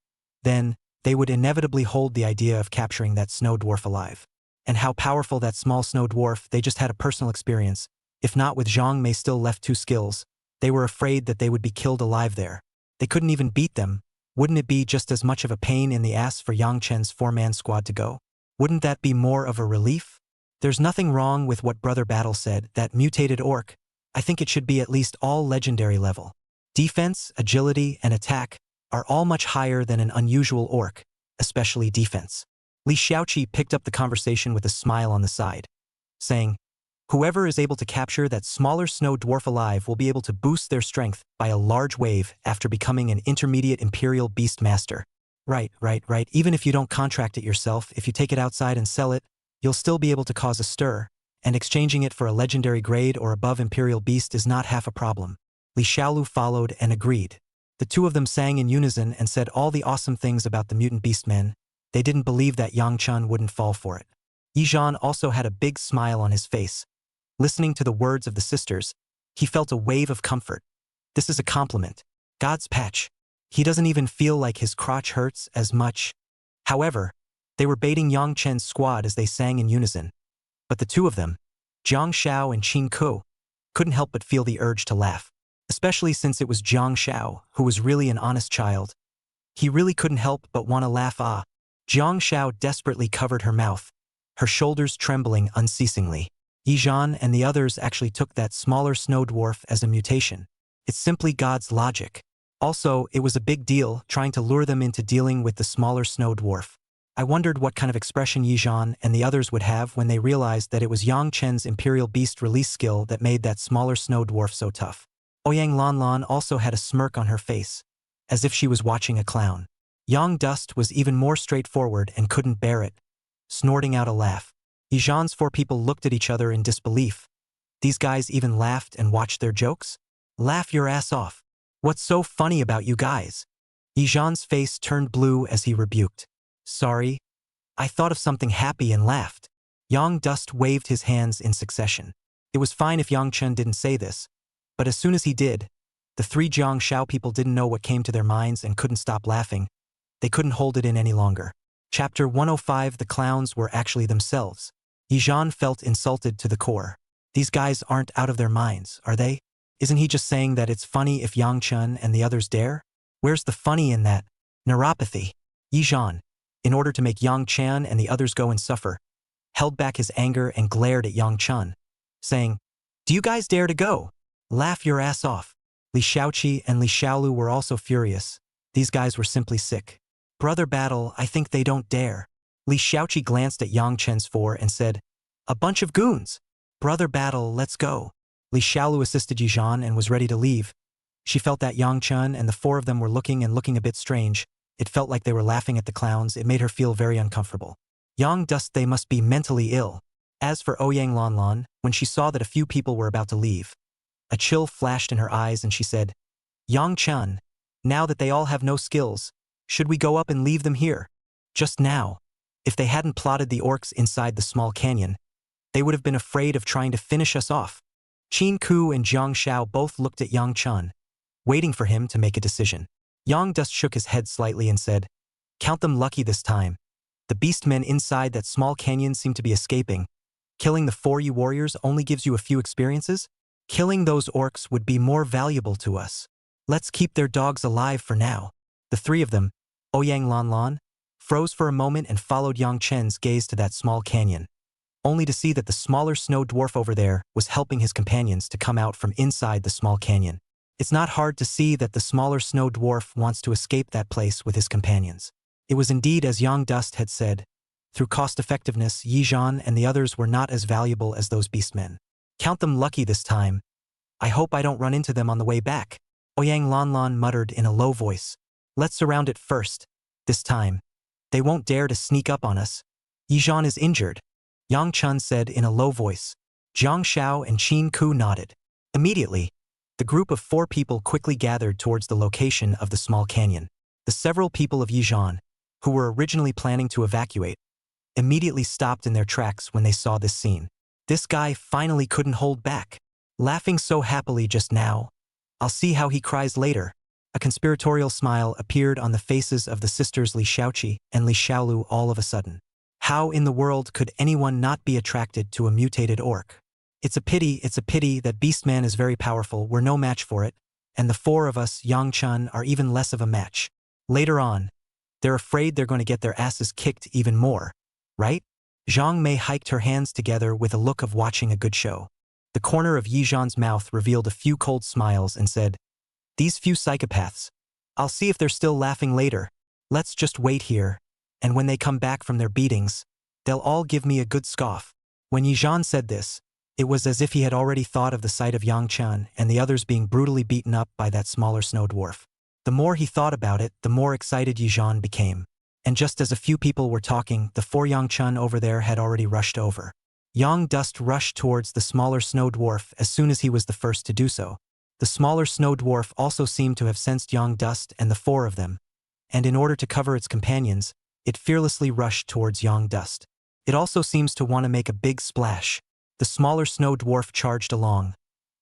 then they would inevitably hold the idea of capturing that snow dwarf alive. And how powerful that small snow dwarf, they just had a personal experience. If not with Zhang Mei still left two skills, they were afraid that they would be killed alive there. They couldn't even beat them. Wouldn't it be just as much of a pain in the ass for Yang Chen's four-man squad to go? Wouldn't that be more of a relief? There's nothing wrong with what Brother Battle said, that mutated orc. I think it should be at least all legendary level. Defense, agility, and attack are all much higher than an unusual orc, especially defense. Li Xiaoqi picked up the conversation with a smile on the side, saying, "Whoever is able to capture that smaller snow dwarf alive will be able to boost their strength by a large wave after becoming an intermediate imperial beast master." Right. Even if you don't contract it yourself, if you take it outside and sell it, you'll still be able to cause a stir, and exchanging it for a legendary grade or above imperial beast is not half a problem. Li Xiaolu followed and agreed. The two of them sang in unison and said all the awesome things about the mutant beastmen. They didn't believe that Yang Chen wouldn't fall for it. Yizhan also had a big smile on his face. Listening to the words of the sisters, he felt a wave of comfort. This is a compliment. God's patch. He doesn't even feel like his crotch hurts as much. However, they were baiting Yang Chen's squad as they sang in unison. But the two of them, Jiang Xiao and Qin Ku, couldn't help but feel the urge to laugh. Especially since it was Jiang Xiao, who was really an honest child. He really couldn't help but want to laugh. Jiang Xiao desperately covered her mouth, her shoulders trembling unceasingly. Yizhan and the others actually took that smaller snow dwarf as a mutation. It's simply God's logic. Also, it was a big deal trying to lure them into dealing with the smaller snow dwarf. I wondered what kind of expression Yizhan and the others would have when they realized that it was Yang Chen's Imperial Beast release skill that made that smaller snow dwarf so tough. Ouyang Lanlan also had a smirk on her face, as if she was watching a clown. Yang Dust was even more straightforward and couldn't bear it, snorting out a laugh. Yizhan's four people looked at each other in disbelief. These guys even laughed and watched their jokes? Laugh your ass off. What's so funny about you guys? Yizhan's face turned blue as he rebuked. Sorry, I thought of something happy and laughed. Yang Dust waved his hands in succession. It was fine if Yang Chen didn't say this, but as soon as he did, the three Jiang Xiao people didn't know what came to their minds and couldn't stop laughing. They couldn't hold it in any longer. Chapter 105. The clowns were actually themselves. Yizhan felt insulted to the core. These guys aren't out of their minds, are they? Isn't he just saying that it's funny if Yang Chen and the others dare? Where's the funny in that? Neuropathy. Yizhan, in order to make Yang Chen and the others go and suffer, held back his anger and glared at Yang Chen, saying, "Do you guys dare to go? Laugh your ass off." Li Xiaoqi and Li Xiaolu were also furious. These guys were simply sick. Brother Battle, I think they don't dare. Li Xiaoqi glanced at Yang Chen's four and said, "A bunch of goons. Brother Battle, let's go." Li Xiaolu assisted Yizhan and was ready to leave. She felt that Yang Chen and the four of them were looking a bit strange. It felt like they were laughing at the clowns. It made her feel very uncomfortable. Yang Dust, they must be mentally ill. As for Ouyang Lanlan, when she saw that a few people were about to leave, A chill flashed in her eyes and she said, Yang Chun, now that they all have no skills, should we go up and leave them here? Just now. If they hadn't plotted the orcs inside the small canyon, they would have been afraid of trying to finish us off. Qin Ku and Jiang Shao both looked at Yang Chun, waiting for him to make a decision. Yang Dust shook his head slightly and said, Count them lucky this time. The beastmen inside that small canyon seem to be escaping. Killing the 4 warriors only gives you a few experiences. Killing those orcs would be more valuable to us. Let's keep their dogs alive for now. The 3 of them, Ouyang Lan Lan, froze for a moment and followed Yang Chen's gaze to that small canyon, only to see that the smaller snow dwarf over there was helping his companions to come out from inside the small canyon. It's not hard to see that the smaller snow dwarf wants to escape that place with his companions. It was indeed as Yang Dust had said. Through cost-effectiveness, Yi Zhan and the others were not as valuable as those beastmen. Count them lucky this time. I hope I don't run into them on the way back. Ouyang Lan Lan muttered in a low voice. Let's surround it first. This time. They won't dare to sneak up on us. Yi Zhan is injured, Yang Chun said in a low voice. Jiang Shao and Qin Ku nodded. Immediately, the group of 4 people quickly gathered towards the location of the small canyon. The several people of Yi Zhan, who were originally planning to evacuate, immediately stopped in their tracks when they saw this scene. This guy finally couldn't hold back. Laughing so happily just now. I'll see how he cries later. A conspiratorial smile appeared on the faces of the sisters Li Xiaoqi and Li Xiaolu all of a sudden. How in the world could anyone not be attracted to a mutated orc? It's a pity that Beastman is very powerful, we're no match for it, and the 4 of us, Yang Chun, are even less of a match. Later on, they're afraid they're going to get their asses kicked even more, right? Zhang Mei hiked her hands together with a look of watching a good show. The corner of Yi Zhan's mouth revealed a few cold smiles and said, These few psychopaths. I'll see if they're still laughing later. Let's just wait here, and when they come back from their beatings, they'll all give me a good scoff. When Yi Zhan said this, it was as if he had already thought of the sight of Yang Chun and the others being brutally beaten up by that smaller snow dwarf. The more he thought about it, the more excited Yi Zhan became. And just as a few people were talking, the 4 Yang Chun over there had already rushed over. Yang Dust rushed towards the smaller snow dwarf as soon as he was the first to do so. The smaller snow dwarf also seemed to have sensed Yang Dust and the 4 of them, and in order to cover its companions, it fearlessly rushed towards Yang Dust. It also seems to want to make a big splash. The smaller snow dwarf charged along,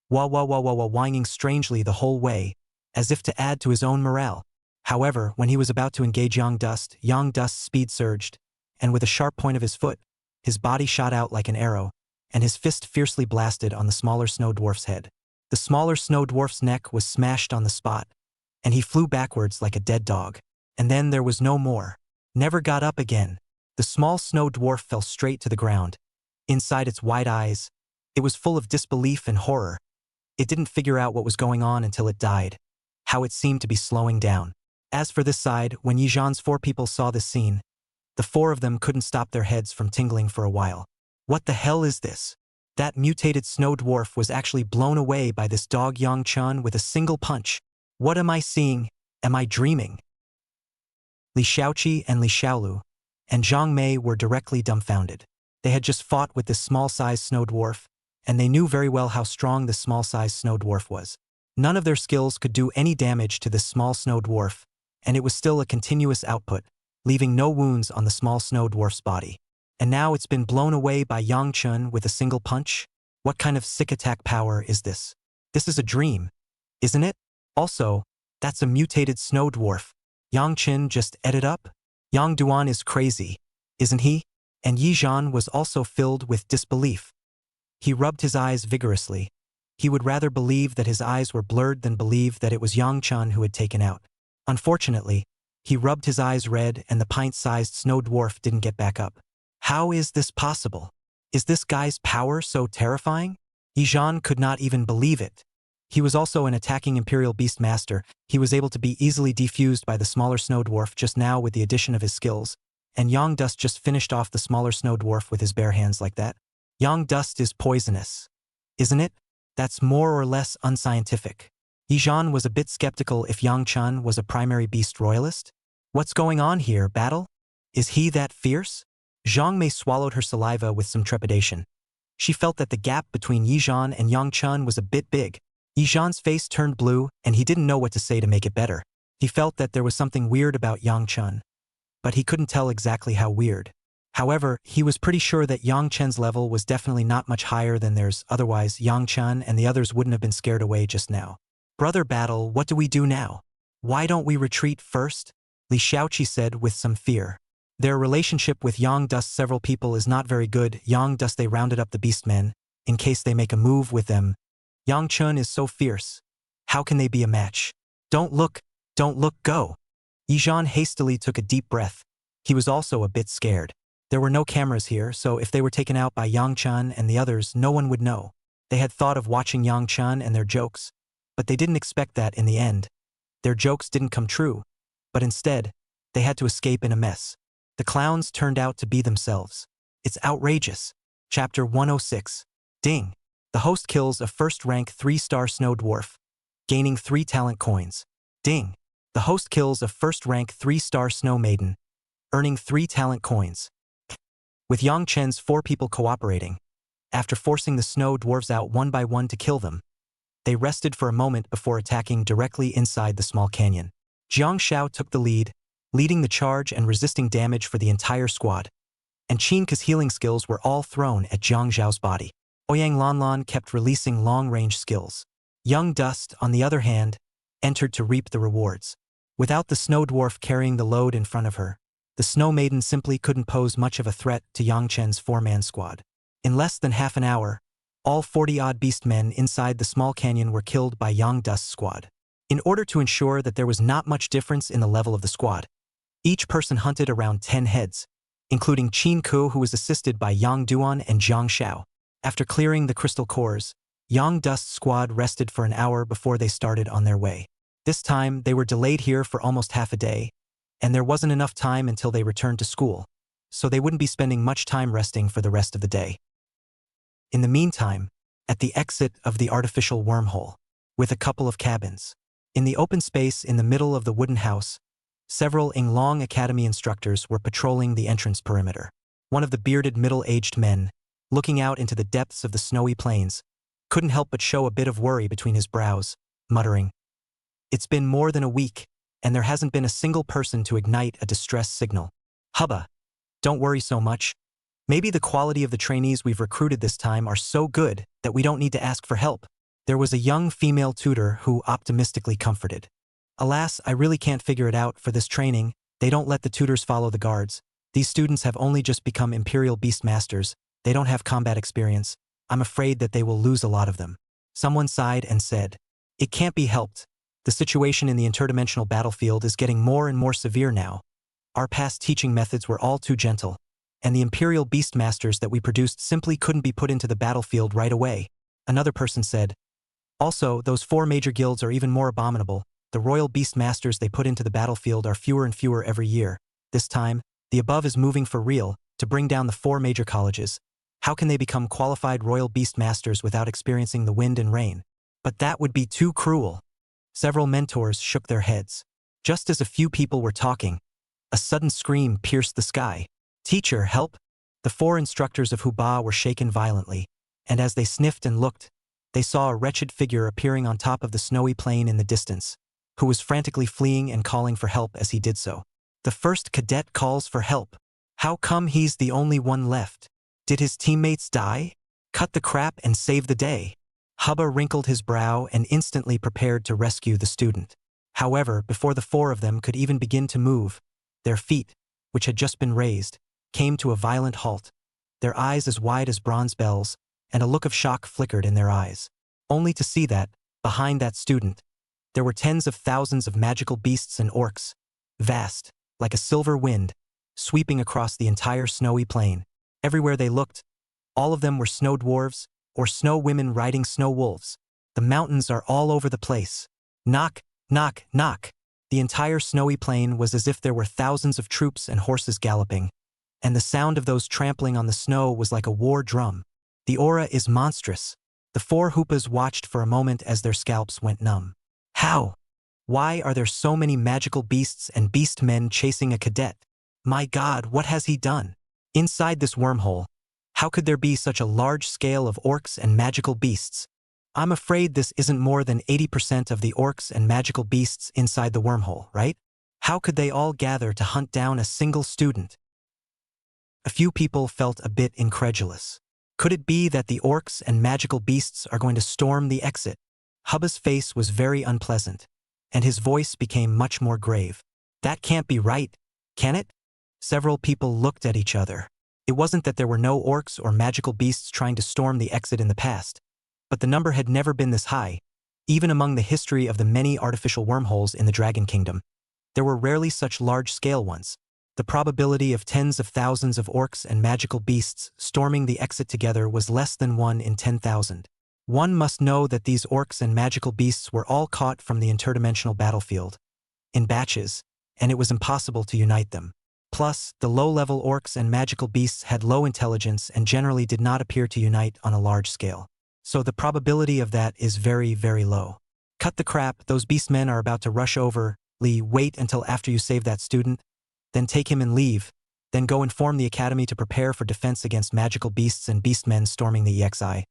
whining strangely the whole way, as if to add to his own morale. However, when he was about to engage Yang Dust's speed surged, and with a sharp point of his foot, his body shot out like an arrow, and his fist fiercely blasted on the smaller snow dwarf's head. The smaller snow dwarf's neck was smashed on the spot, and he flew backwards like a dead dog. And then there was no more. Never got up again. The small snow dwarf fell straight to the ground. Inside its wide eyes, it was full of disbelief and horror. It didn't figure out what was going on until it died, how it seemed to be slowing down. As for this side, when Yi Zhan's 4 people saw this scene, the 4 of them couldn't stop their heads from tingling for a while. What the hell is this? That mutated snow dwarf was actually blown away by this dog Yang Chun with a single punch. What am I seeing? Am I dreaming? Li Xiaoqi and Li Xiaolu and Zhang Mei were directly dumbfounded. They had just fought with this small-sized snow dwarf, and they knew very well how strong this small-sized snow dwarf was. None of their skills could do any damage to this small snow dwarf, and it was still a continuous output, leaving no wounds on the small snow dwarf's body. And now it's been blown away by Yang Chun with a single punch? What kind of sick attack power is this? This is a dream, isn't it? Also, that's a mutated snow dwarf. Yang Chun just ate it up? Yang Duan is crazy, isn't he? And Yi Zhan was also filled with disbelief. He rubbed his eyes vigorously. He would rather believe that his eyes were blurred than believe that it was Yang Chun who had taken out. Unfortunately, he rubbed his eyes red and the pint-sized snow dwarf didn't get back up. How is this possible? Is this guy's power so terrifying? Yi Zhan could not even believe it. He was also an attacking Imperial Beast Master. He was able to be easily defused by the smaller snow dwarf just now with the addition of his skills. And Yang Dust just finished off the smaller snow dwarf with his bare hands like that. Yang Dust is poisonous, isn't it? That's more or less unscientific. Yi Zhan was a bit skeptical if Yang Chun was a primary beast royalist. What's going on here, battle? Is he that fierce? Zhang Mei swallowed her saliva with some trepidation. She felt that the gap between Yi Zhan and Yang Chun was a bit big. Yixian's face turned blue, and he didn't know what to say to make it better. He felt that there was something weird about Yang Chen, but he couldn't tell exactly how weird. However, he was pretty sure that Yang Chen's level was definitely not much higher than theirs, otherwise Yang Chen and the others wouldn't have been scared away just now. Brother Battle, what do we do now? Why don't we retreat first? Li Xiaoqi said with some fear. Their relationship with Yang Dust several people is not very good. Yang Dust they rounded up the beastmen, in case they make a move with them. Yang Chen is so fierce. How can they be a match? Don't look, go. Yixian hastily took a deep breath. He was also a bit scared. There were no cameras here, so if they were taken out by Yang Chen and the others, no one would know. They had thought of watching Yang Chen and their jokes, but they didn't expect that in the end. Their jokes didn't come true, but instead, they had to escape in a mess. The clowns turned out to be themselves. It's outrageous. Chapter 106. Ding. The host kills a first-rank 3-star snow dwarf, gaining 3 talent coins. Ding. The host kills a first-rank 3-star snow maiden, earning 3 talent coins. With Yang Chen's 4 people cooperating, after forcing the snow dwarves out one by one to kill them, they rested for a moment before attacking directly inside the small canyon. Jiang Xiao took the lead, leading the charge and resisting damage for the entire squad, and Qinka's healing skills were all thrown at Jiang Xiao's body. Ouyang Lanlan kept releasing long-range skills. Young Dust, on the other hand, entered to reap the rewards. Without the snow dwarf carrying the load in front of her, the Snow Maiden simply couldn't pose much of a threat to Yang Chen's 4-man squad. In less than half an hour, all 40-odd beast men inside the small canyon were killed by Yang Dust's squad. In order to ensure that there was not much difference in the level of the squad, each person hunted around 10 heads, including Qin Ku, who was assisted by Yang Duan and Jiang Xiao. After clearing the crystal cores, Yang Dust's squad rested for an hour before they started on their way. This time, they were delayed here for almost half a day, and there wasn't enough time until they returned to school, so they wouldn't be spending much time resting for the rest of the day. In the meantime, at the exit of the artificial wormhole, with a couple of cabins, in the open space in the middle of the wooden house, several Yinglong Academy instructors were patrolling the entrance perimeter. One of the bearded middle-aged men, looking out into the depths of the snowy plains, couldn't help but show a bit of worry between his brows, muttering, "It's been more than a week, and there hasn't been a single person to ignite a distress signal. Hubba, don't worry so much. Maybe the quality of the trainees we've recruited this time are so good that we don't need to ask for help." There was a young female tutor who optimistically comforted. "Alas, I really can't figure it out. For this training, they don't let the tutors follow the guards. These students have only just become Imperial Beast Masters. They don't have combat experience. I'm afraid that they will lose a lot of them." Someone sighed and said, "It can't be helped. The situation in the interdimensional battlefield is getting more and more severe now. Our past teaching methods were all too gentle, and the Imperial Beast Masters that we produced simply couldn't be put into the battlefield right away." Another person said, "Also, those 4 major guilds are even more abominable. The Royal Beast Masters they put into the battlefield are fewer and fewer every year. This time, the above is moving for real to bring down the 4 major colleges. How can they become qualified Royal Beast Masters without experiencing the wind and rain? But that would be too cruel." Several mentors shook their heads. Just as a few people were talking, a sudden scream pierced the sky. "Teacher, help!" The 4 instructors of Huba were shaken violently, and as they sniffed and looked, they saw a wretched figure appearing on top of the snowy plain in the distance, who was frantically fleeing and calling for help as he did so. The first cadet calls for help. How come he's the only one left? Did his teammates die? Cut the crap and save the day. Hubba wrinkled his brow and instantly prepared to rescue the student. However, before the 4 of them could even begin to move, their feet, which had just been raised, came to a violent halt, their eyes as wide as bronze bells, and a look of shock flickered in their eyes, only to see that, behind that student, there were tens of thousands of magical beasts and orcs, vast, like a silver wind, sweeping across the entire snowy plain. Everywhere they looked, all of them were snow dwarves, or snow women riding snow wolves. The mountains are all over the place. Knock, knock, knock. The entire snowy plain was as if there were thousands of troops and horses galloping, and the sound of those trampling on the snow was like a war drum. The aura is monstrous. The 4 Hoopas watched for a moment as their scalps went numb. How? Why are there so many magical beasts and beast men chasing a cadet? My God, what has he done? Inside this wormhole, how could there be such a large scale of orcs and magical beasts? I'm afraid this isn't more than 80% of the orcs and magical beasts inside the wormhole, right? How could they all gather to hunt down a single student? A few people felt a bit incredulous. Could it be that the orcs and magical beasts are going to storm the exit? Hubba's face was very unpleasant, and his voice became much more grave. That can't be right, can it? Several people looked at each other. It wasn't that there were no orcs or magical beasts trying to storm the exit in the past, but the number had never been this high. Even among the history of the many artificial wormholes in the Dragon Kingdom, there were rarely such large-scale ones. The probability of tens of thousands of orcs and magical beasts storming the exit together was less than 1 in 10,000. One must know that these orcs and magical beasts were all caught from the interdimensional battlefield, in batches, and it was impossible to unite them. Plus, the low-level orcs and magical beasts had low intelligence and generally did not appear to unite on a large scale. So the probability of that is very, very low. Cut the crap, those beastmen are about to rush over. Lee, wait until after you save that student, then take him and leave, then go inform the academy to prepare for defense against magical beasts and beastmen storming the EXI.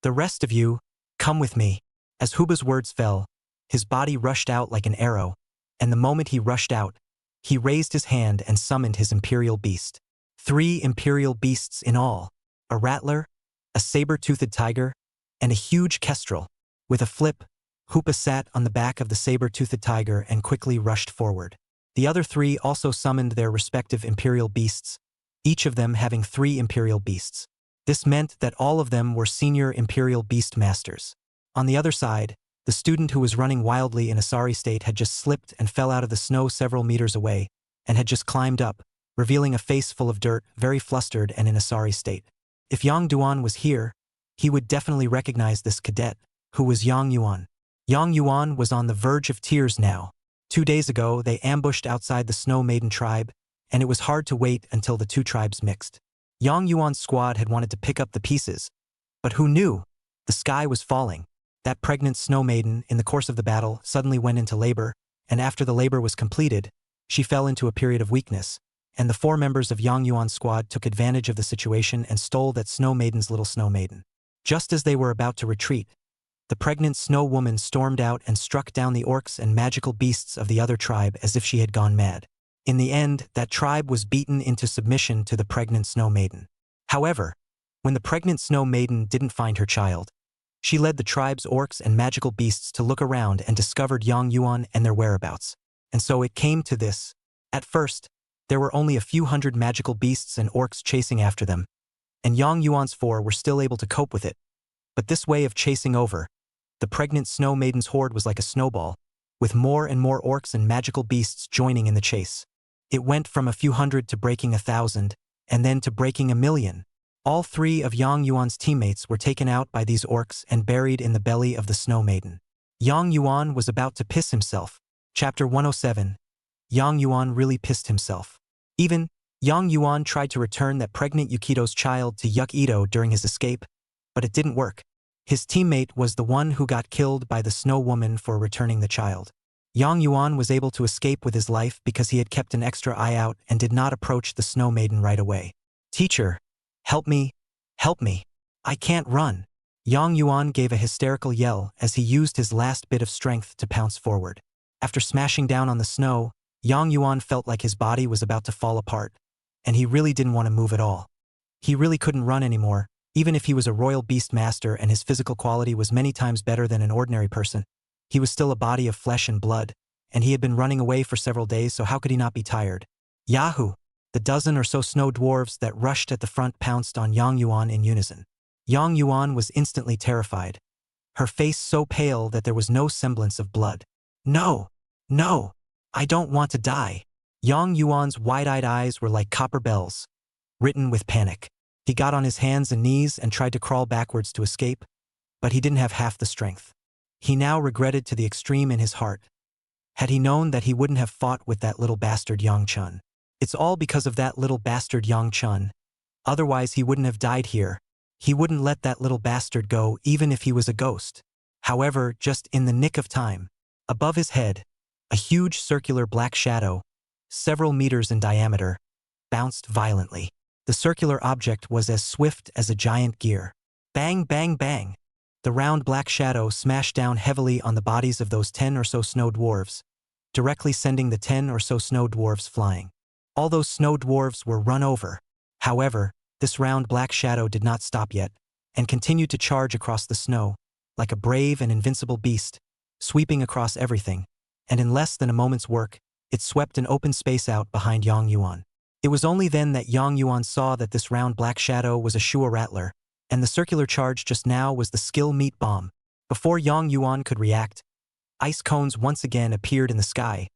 The rest of you, come with me. As Huba's words fell, his body rushed out like an arrow, and the moment he rushed out, he raised his hand and summoned his imperial beast. 3 imperial beasts in all, a rattler, a saber-toothed tiger, and a huge kestrel. With a flip, Hupa sat on the back of the saber-toothed tiger and quickly rushed forward. The other 3 also summoned their respective imperial beasts, each of them having 3 imperial beasts. This meant that all of them were senior imperial beast masters. On the other side, the student who was running wildly in a sorry state had just slipped and fell out of the snow several meters away, and had just climbed up, revealing a face full of dirt, very flustered and in a sorry state. If Yang Duan was here, he would definitely recognize this cadet, who was Yang Yuan. Yang Yuan was on the verge of tears now. 2 days ago, they ambushed outside the Snow Maiden tribe, and it was hard to wait until the 2 tribes mixed. Yang Yuan's squad had wanted to pick up the pieces, but who knew? The sky was falling. That pregnant Snow Maiden, in the course of the battle, suddenly went into labor, and after the labor was completed, she fell into a period of weakness, and the 4 members of Yang Yuan's squad took advantage of the situation and stole that Snow Maiden's little Snow Maiden. Just as they were about to retreat, the pregnant Snow Woman stormed out and struck down the orcs and magical beasts of the other tribe as if she had gone mad. In the end, that tribe was beaten into submission to the pregnant Snow Maiden. However, when the pregnant Snow Maiden didn't find her child, she led the tribe's orcs and magical beasts to look around and discovered Yang Yuan and their whereabouts. And so it came to this. At first, there were only a few hundred magical beasts and orcs chasing after them, and Yang Yuan's 4 were still able to cope with it. But this way of chasing over, the pregnant Snow Maiden's horde was like a snowball, with more and more orcs and magical beasts joining in the chase. It went from a few hundred to breaking 1,000, and then to breaking 1,000,000. All 3 of Yang Yuan's teammates were taken out by these orcs and buried in the belly of the Snow Maiden. Yang Yuan was about to piss himself. Chapter 107. Yang Yuan really pissed himself. Even, Yang Yuan tried to return that pregnant Yukito's child to Yuk-Ito during his escape, but it didn't work. His teammate was the one who got killed by the Snow Woman for returning the child. Yang Yuan was able to escape with his life because he had kept an extra eye out and did not approach the Snow Maiden right away. Teacher, help me, help me. I can't run. Yang Yuan gave a hysterical yell as he used his last bit of strength to pounce forward. After smashing down on the snow, Yang Yuan felt like his body was about to fall apart, and he really didn't want to move at all. He really couldn't run anymore, even if he was a royal beast master and his physical quality was many times better than an ordinary person. He was still a body of flesh and blood, and he had been running away for several days, so how could he not be tired? Yahoo! The dozen or so snow dwarves that rushed at the front pounced on Yang Yuan in unison. Yang Yuan was instantly terrified, her face so pale that there was no semblance of blood. No! No! I don't want to die. Yang Yuan's wide-eyed eyes were like copper bells, written with panic. He got on his hands and knees and tried to crawl backwards to escape, but he didn't have half the strength. He now regretted to the extreme in his heart. Had he known that he wouldn't have fought with that little bastard Yang Chun. It's all because of that little bastard Yang Chun. Otherwise he wouldn't have died here. He wouldn't let that little bastard go even if he was a ghost. However, just in the nick of time, above his head, a huge circular black shadow, several meters in diameter, bounced violently. The circular object was as swift as a giant gear. Bang, bang, bang. The round black shadow smashed down heavily on the bodies of those 10 or so snow dwarves, directly sending the 10 or so snow dwarves flying. All those snow dwarves were run over. However, this round black shadow did not stop yet, and continued to charge across the snow, like a brave and invincible beast, sweeping across everything, and in less than a moment's work, it swept an open space out behind Yang Yuan. It was only then that Yang Yuan saw that this round black shadow was a Shua Rattler, and the circular charge just now was the skill meat bomb. Before Yang Yuan could react, ice cones once again appeared in the sky,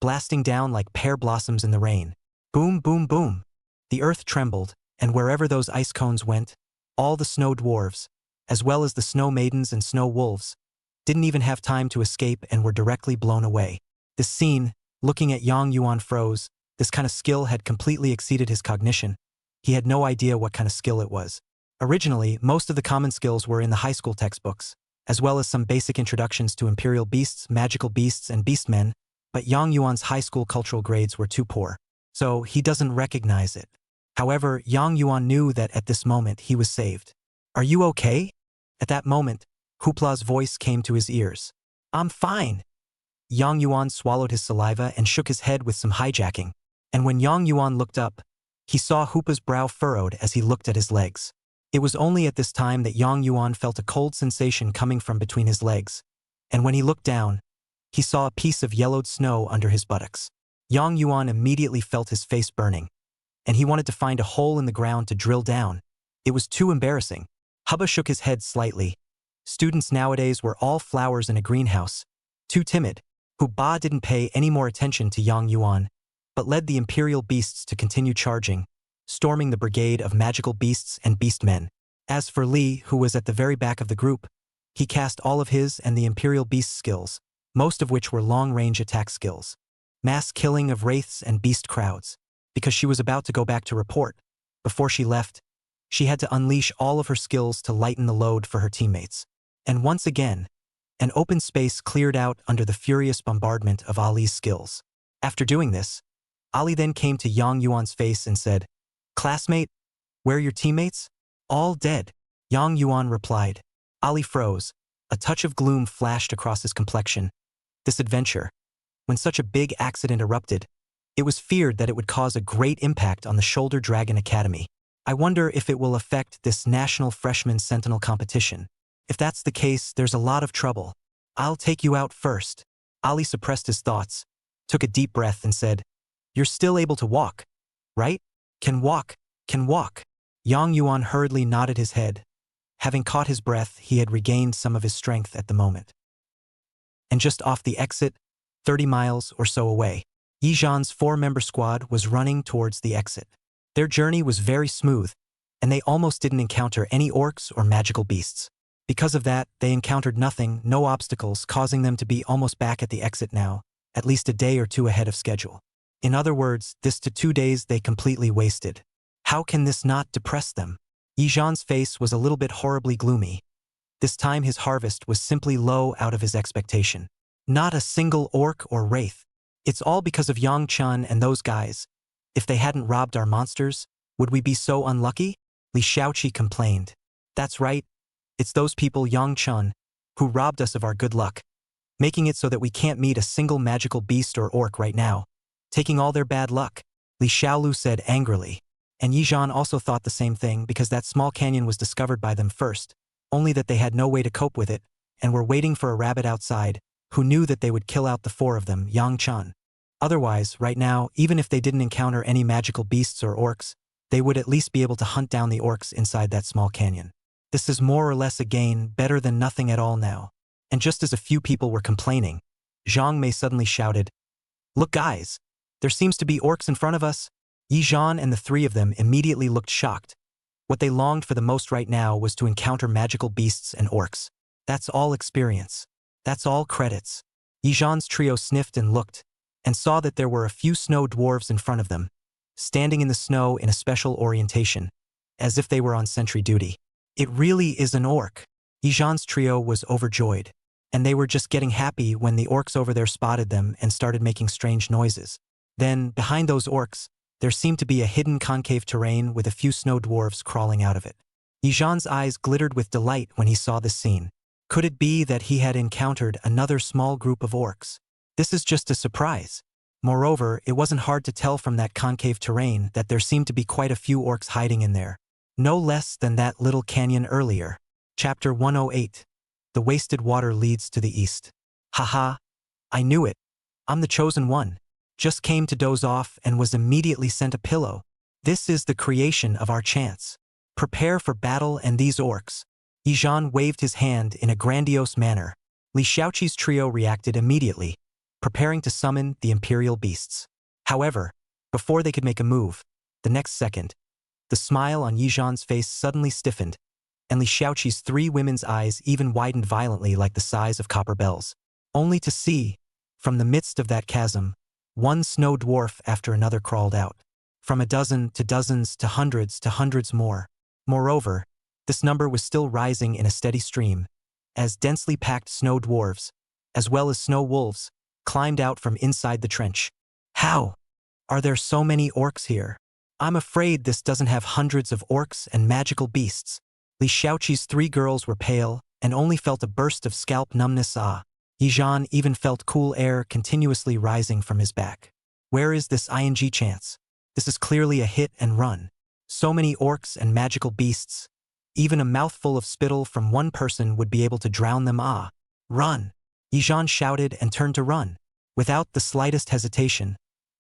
blasting down like pear blossoms in the rain. Boom, boom, boom. The earth trembled, and wherever those ice cones went, all the snow dwarves, as well as the snow maidens and snow wolves, didn't even have time to escape and were directly blown away. This scene, looking at Yang Yuan froze. This kind of skill had completely exceeded his cognition. He had no idea what kind of skill it was. Originally, most of the common skills were in the high school textbooks, as well as some basic introductions to imperial beasts, magical beasts, and beastmen, but Yang Yuan's high school cultural grades were too poor, so he doesn't recognize it. However, Yang Yuan knew that at this moment he was saved. "Are you okay?" At that moment, Hoopla's voice came to his ears. "I'm fine." Yang Yuan swallowed his saliva and shook his head with some hijacking, and when Yang Yuan looked up, he saw Hoopa's brow furrowed as he looked at his legs. It was only at this time that Yang Yuan felt a cold sensation coming from between his legs, and when he looked down, he saw a piece of yellowed snow under his buttocks. Yang Yuan immediately felt his face burning, and he wanted to find a hole in the ground to drill down. It was too embarrassing. Hubba shook his head slightly. Students nowadays were all flowers in a greenhouse, too timid. Ba didn't pay any more attention to Yang Yuan, but led the imperial beasts to continue charging, storming the brigade of magical beasts and beastmen. As for Li, who was at the very back of the group, he cast all of his and the imperial beast skills, most of which were long-range attack skills. Mass killing of wraiths and beast crowds. Because she was about to go back to report, before she left, she had to unleash all of her skills to lighten the load for her teammates. And once again, an open space cleared out under the furious bombardment of Ali's skills. After doing this, Ali then came to Yang Yuan's face and said, "Classmate, where are your teammates?" "All dead," Yang Yuan replied. Ali froze. A touch of gloom flashed across his complexion. This adventure, when such a big accident erupted, it was feared that it would cause a great impact on the Shoulder Dragon Academy. I wonder if it will affect this National Freshman Sentinel competition. If that's the case, there's a lot of trouble. I'll take you out first. Ali suppressed his thoughts, took a deep breath and said, "You're still able to walk, right?" Can walk. Yang Yuan hurriedly nodded his head. Having caught his breath, he had regained some of his strength at the moment. And just off the exit, 30 miles or so away, Yi Zhan's 4-member squad was running towards the exit. Their journey was very smooth, and they almost didn't encounter any orcs or magical beasts. Because of that, they encountered nothing, no obstacles, causing them to be almost back at the exit now, at least a day or two ahead of schedule. In other words, this to 2 days they completely wasted. How can this not depress them? Yi Zhan's face was a little bit horribly gloomy. This time his harvest was simply low out of his expectation. Not a single orc or wraith. It's all because of Yang Chun and those guys. If they hadn't robbed our monsters, would we be so unlucky? Li Shaoqi complained. That's right. It's those people, Yang Chun, who robbed us of our good luck, making it so that we can't meet a single magical beast or orc right now, taking all their bad luck, Li Xiaolu said angrily. And Yi Zhan also thought the same thing because that small canyon was discovered by them first, only that they had no way to cope with it, and were waiting for a rabbit outside, who knew that they would kill out the 4 of them, Yang Chun. Otherwise, right now, even if they didn't encounter any magical beasts or orcs, they would at least be able to hunt down the orcs inside that small canyon. This is more or less a gain, better than nothing at all now. And just as a few people were complaining, Zhang Mei suddenly shouted, "Look guys, there seems to be orcs in front of us." Yi Zhan and the 3 of them immediately looked shocked. What they longed for the most right now was to encounter magical beasts and orcs. That's all experience. That's all credits. Yi Zhan's trio sniffed and looked, and saw that there were a few snow dwarves in front of them, standing in the snow in a special orientation, as if they were on sentry duty. It really is an orc. Yi Zhan's trio was overjoyed, and they were just getting happy when the orcs over there spotted them and started making strange noises. Then, behind those orcs, there seemed to be a hidden concave terrain with a few snow dwarves crawling out of it. Yijan's eyes glittered with delight when he saw this scene. Could it be that he had encountered another small group of orcs? This is just a surprise. Moreover, it wasn't hard to tell from that concave terrain that there seemed to be quite a few orcs hiding in there. No less than that little canyon earlier. Chapter 108. The wasted water leads to the east. Haha. I knew it. I'm the chosen one. Just came to doze off and was immediately sent a pillow. This is the creation of our chance. Prepare for battle and these orcs. Yijan waved his hand in a grandiose manner. Li Xiaoqi's trio reacted immediately, preparing to summon the imperial beasts. However, before they could make a move, the next second, the smile on Yijan's face suddenly stiffened, and Li Xiaoqi's three women's eyes even widened violently like the size of copper bells. Only to see, from the midst of that chasm, one snow dwarf after another crawled out. From a dozen to dozens to hundreds more. Moreover, this number was still rising in a steady stream, as densely packed snow dwarves, as well as snow wolves, climbed out from inside the trench. How? Are there so many orcs here? I'm afraid this doesn't have hundreds of orcs and magical beasts. Li Xiaoqi's three girls were pale and only felt a burst of scalp numbness. Yijan even felt cool air continuously rising from his back. Where is this ing chance? This is clearly a hit and run. So many orcs and magical beasts. Even a mouthful of spittle from one person would be able to drown them. Run! Yijan shouted and turned to run. Without the slightest hesitation,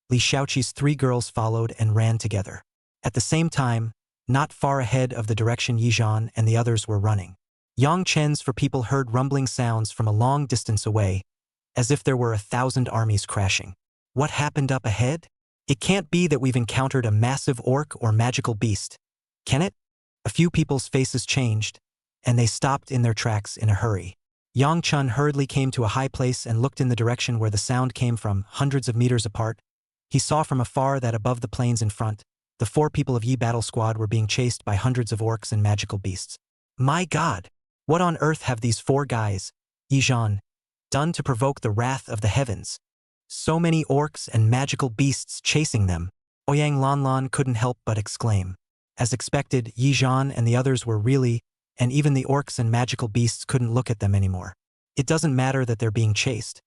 Li Xiaoqi's three girls followed and ran together. At the same time, not far ahead of the direction Yijan and the others were running, Yang Chen's for people heard rumbling sounds from a long distance away, as if there were 1,000 armies crashing. What happened up ahead? It can't be that we've encountered a massive orc or magical beast, can it? A few people's faces changed, and they stopped in their tracks in a hurry. Yang Chen hurriedly came to a high place and looked in the direction where the sound came from, hundreds of meters apart. He saw from afar that above the plains in front, the 4 people of Yi Battle Squad were being chased by hundreds of orcs and magical beasts. My God! What on earth have these 4 guys, Yijan, done to provoke the wrath of the heavens? So many orcs and magical beasts chasing them. Ouyang Lanlan couldn't help but exclaim. As expected, Yijan and the others were really, and even the orcs and magical beasts couldn't look at them anymore. It doesn't matter that they're being chased.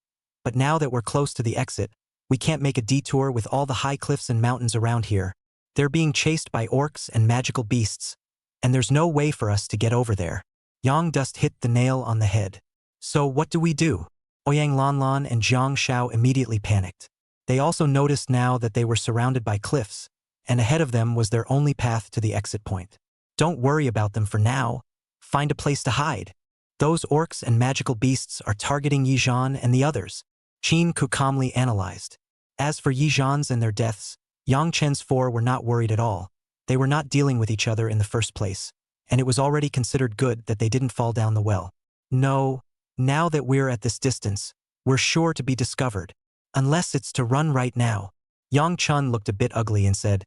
But now that we're close to the exit, we can't make a detour with all the high cliffs and mountains around here. They're being chased by orcs and magical beasts, and there's no way for us to get over there. Yang Dust hit the nail on the head. So what do we do? Ouyang Lanlan and Jiang Shao immediately panicked. They also noticed now that they were surrounded by cliffs, and ahead of them was their only path to the exit point. Don't worry about them for now. Find a place to hide. Those orcs and magical beasts are targeting Yijan and the others, Qin Ku calmly analyzed. As for Yijan's and their deaths, Yang Chen's 4 were not worried at all. They were not dealing with each other in the first place, and it was already considered good that they didn't fall down the well. No, now that we're at this distance, we're sure to be discovered. Unless it's to run right now. Yang Chun looked a bit ugly and said,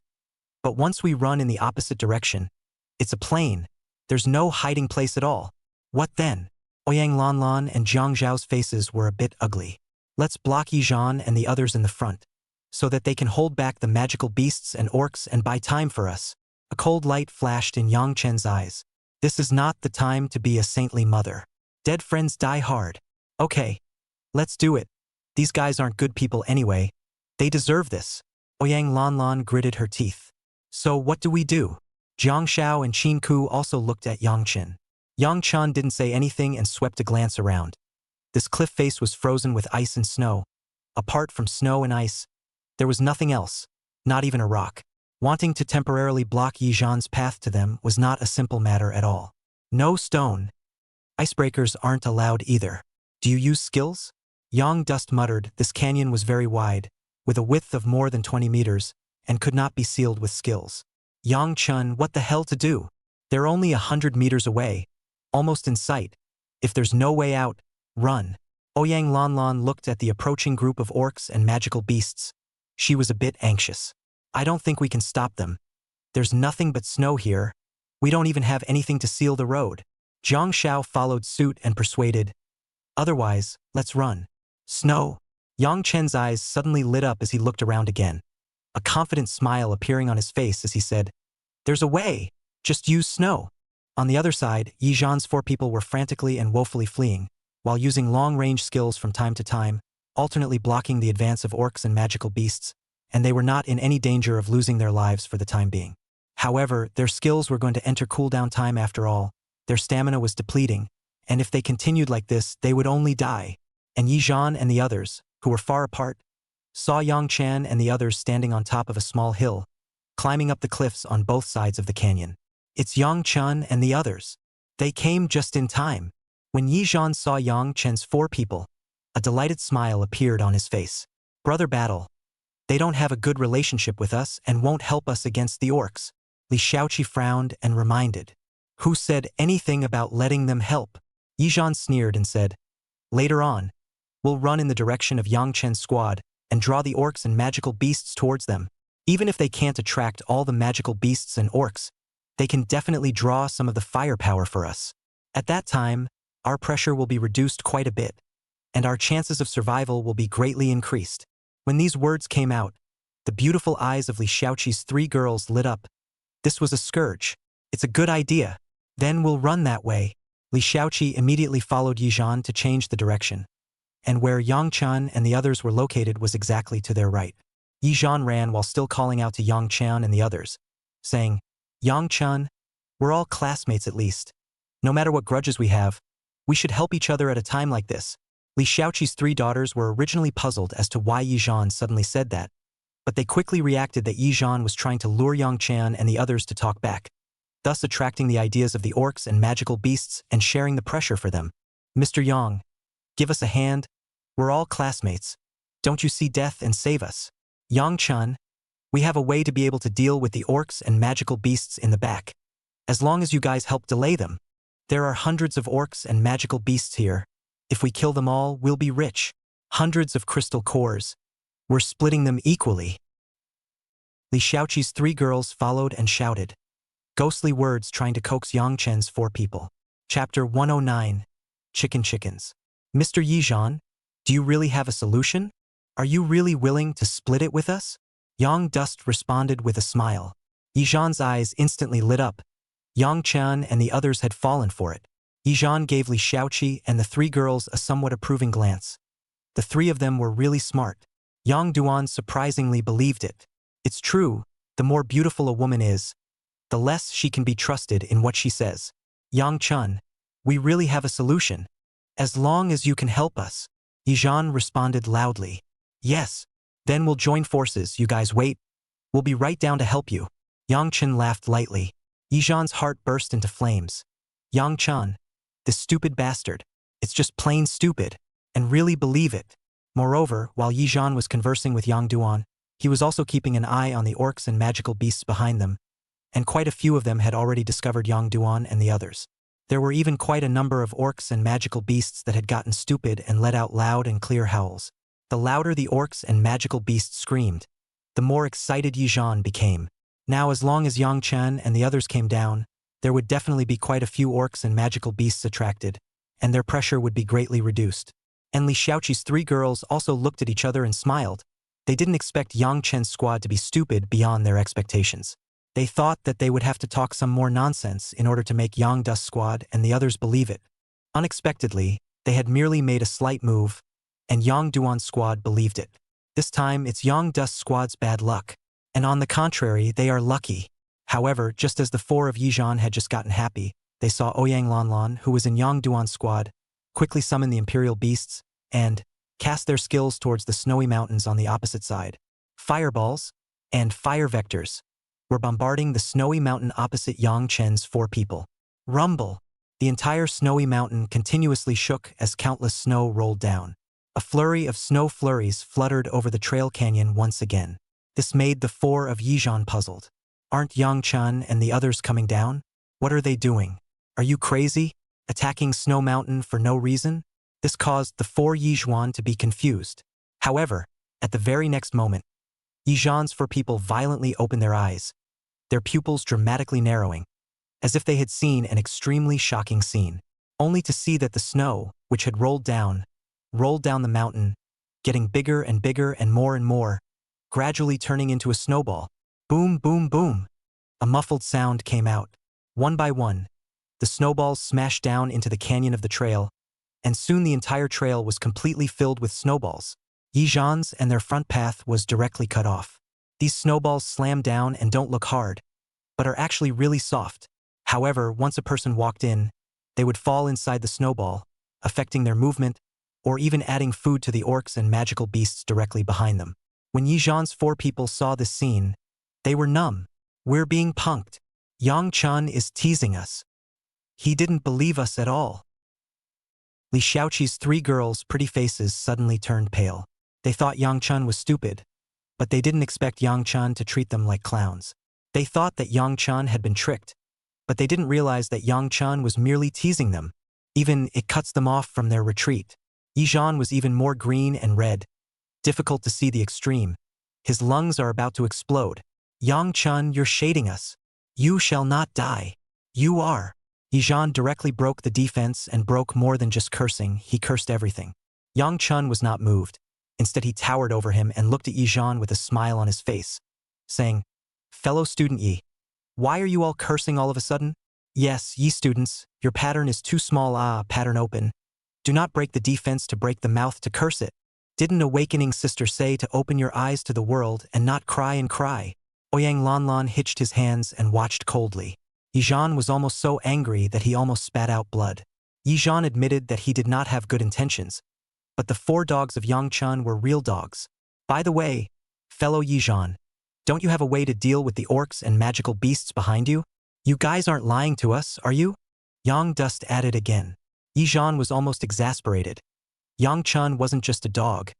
but once we run in the opposite direction, it's a plain. There's no hiding place at all. What then? Ouyang Lanlan and Jiang Zhao's faces were a bit ugly. Let's block Yijan and the others in the front, so that they can hold back the magical beasts and orcs and buy time for us. A cold light flashed in Yang Chen's eyes. This is not the time to be a saintly mother. Dead friends die hard. Okay, let's do it. These guys aren't good people anyway. They deserve this. Ouyang Lanlan gritted her teeth. So what do we do? Jiang Shao and Qin Ku also looked at Yang Chen. Yang Chen didn't say anything and swept a glance around. This cliff face was frozen with ice and snow. Apart from snow and ice, there was nothing else, not even a rock. Wanting to temporarily block Yijan's path to them was not a simple matter at all. No stone. Icebreakers aren't allowed either. Do you use skills? Yang Dust muttered. This canyon was very wide, with a width of more than 20 meters, and could not be sealed with skills. Yang Chun, what the hell to do? They're only 100 meters away, almost in sight. If there's no way out, run. Ouyang Lanlan looked at the approaching group of orcs and magical beasts. She was a bit anxious. I don't think we can stop them. There's nothing but snow here. We don't even have anything to seal the road. Jiang Shao followed suit and persuaded. Otherwise, let's run. Snow. Yang Chen's eyes suddenly lit up as he looked around again, a confident smile appearing on his face as he said, there's a way. Just use snow. On the other side, Yi Zhan's 4 people were frantically and woefully fleeing, while using long-range skills from time to time, alternately blocking the advance of orcs and magical beasts, and they were not in any danger of losing their lives for the time being. However, their skills were going to enter cooldown time after all, their stamina was depleting, and if they continued like this, they would only die. And Yi Zhan and the others, who were far apart, saw Yang Chan and the others standing on top of a small hill, climbing up the cliffs on both sides of the canyon. It's Yang Chen and the others. They came just in time. When Yi Zhan saw Yang Chen's 4 people, a delighted smile appeared on his face. Brother Battle. They don't have a good relationship with us and won't help us against the orcs. Li Xiaoqi frowned and reminded. Who said anything about letting them help? Yi Zhan sneered and said, later on, we'll run in the direction of Yang Chen's squad and draw the orcs and magical beasts towards them. Even if they can't attract all the magical beasts and orcs, they can definitely draw some of the firepower for us. At that time, our pressure will be reduced quite a bit, and our chances of survival will be greatly increased. When these words came out, the beautiful eyes of Li Xiaoqi's 3 girls lit up. This was a scourge. It's a good idea. Then we'll run that way. Li Xiaoqi immediately followed Yi Zhan to change the direction, and where Yang Chan and the others were located was exactly to their right. Yi Zhan ran while still calling out to Yang Chan and the others, saying, Yang Chan, we're all classmates at least. No matter what grudges we have, we should help each other at a time like this. Li Xiaoqi's 3 daughters were originally puzzled as to why Yi Zhan suddenly said that, but they quickly reacted that Yi Zhan was trying to lure Yang Chan and the others to talk back, thus attracting the ideas of the orcs and magical beasts and sharing the pressure for them. Mr. Yang, give us a hand. We're all classmates. Don't you see death and save us? Yang Chan, we have a way to be able to deal with the orcs and magical beasts in the back. As long as you guys help delay them. There are hundreds of orcs and magical beasts here. If we kill them all, we'll be rich. Hundreds of crystal cores. We're splitting them equally. Li Xiaoqi's 3 girls followed and shouted. Ghostly words trying to coax Yang Chen's 4 people. Chapter 109. Chickens. Mr. Yi Zhan, do you really have a solution? Are you really willing to split it with us? Yang Dust responded with a smile. Yi Zhan's eyes instantly lit up. Yang Chan and the others had fallen for it. Yi Zhan gave Li Xiaoqi and the 3 girls a somewhat approving glance. The 3 of them were really smart. Yang Duan surprisingly believed it. It's true, the more beautiful a woman is, the less she can be trusted in what she says. Yang Chun, we really have a solution. As long as you can help us. Yi Zhan responded loudly. Yes. Then we'll join forces, you guys wait. We'll be right down to help you. Yang Chen laughed lightly. Yi Zhan's heart burst into flames. Yang Chen, this stupid bastard. It's just plain stupid. And really believe it. Moreover, while Yi Zhan was conversing with Yang Duan, he was also keeping an eye on the orcs and magical beasts behind them, and quite a few of them had already discovered Yang Duan and the others. There were even quite a number of orcs and magical beasts that had gotten stupid and let out loud and clear howls. The louder the orcs and magical beasts screamed, the more excited Yi Zhan became. Now as long as Yang Chen and the others came down, there would definitely be quite a few orcs and magical beasts attracted, and their pressure would be greatly reduced. And Li Xiaoqi's 3 girls also looked at each other and smiled. They didn't expect Yang Chen's squad to be stupid beyond their expectations. They thought that they would have to talk some more nonsense in order to make Yang Dust's squad and the others believe it. Unexpectedly, they had merely made a slight move, and Yang Duan's squad believed it. This time, it's Yang Dust's squad's bad luck. And on the contrary, they are lucky. However, just as the 4 of Yi Zhan had just gotten happy, they saw Ouyang Lanlan, who was in Yang Duan's squad, quickly summon the imperial beasts, and cast their skills towards the snowy mountains on the opposite side. Fireballs and fire vectors were bombarding the snowy mountain opposite Yang Chen's 4 people. Rumble! The entire snowy mountain continuously shook as countless snow rolled down. A flurry of snow flurries fluttered over the trail canyon once again. This made the 4 of Yi Zhan puzzled. Aren't Yang Chen and the others coming down? What are they doing? Are you crazy? Attacking Snow Mountain for no reason? This caused the 4 Yi Zhuan to be confused. However, at the very next moment, Yi Zhan's 4 people violently opened their eyes, their pupils dramatically narrowing, as if they had seen an extremely shocking scene, only to see that the snow, which had rolled down the mountain, getting bigger and more, gradually turning into a snowball. Boom, boom, boom. A muffled sound came out. One by one, The snowballs smashed down into the canyon of the trail, and soon the entire trail was completely filled with snowballs. Yizhan's and their front path was directly cut off. These snowballs slam down and don't look hard, but are actually really soft. However, once a person walked in, they would fall inside the snowball, affecting their movement, or even adding food to the orcs and magical beasts directly behind them. When Yizhan's 4 people saw this scene, they were numb. We're being punked. Yang Chun is teasing us. He didn't believe us at all. Li Xiaoqi's 3 girls' pretty faces suddenly turned pale. They thought Yang Chun was stupid, but they didn't expect Yang Chun to treat them like clowns. They thought that Yang Chun had been tricked, but they didn't realize that Yang Chun was merely teasing them. Even it cuts them off from their retreat. Yizhan was even more green and red, difficult to see the extreme. His lungs are about to explode. Yang Chun, you're shading us. You shall not die. You are. Yizhan directly broke the defense and broke more than just cursing, he cursed everything. Yang Chun was not moved. Instead he towered over him and looked at Yizhan with a smile on his face, saying, "Fellow student Yi, why are you all cursing all of a sudden? Yes, ye students, your pattern is too small. Pattern open. Do not break the defense to break the mouth to curse it. Didn't Awakening Sister say to open your eyes to the world and not cry and cry?" Ouyang Lanlan hitched his hands and watched coldly. Yizhan was almost so angry that he almost spat out blood. Yizhan admitted that he did not have good intentions, but the 4 dogs of Yang Chun were real dogs. By the way, fellow Yizhan, don't you have a way to deal with the orcs and magical beasts behind you? You guys aren't lying to us, are you? Yang Dust added again. Yizhan was almost exasperated. Yang Chun wasn't just a dog.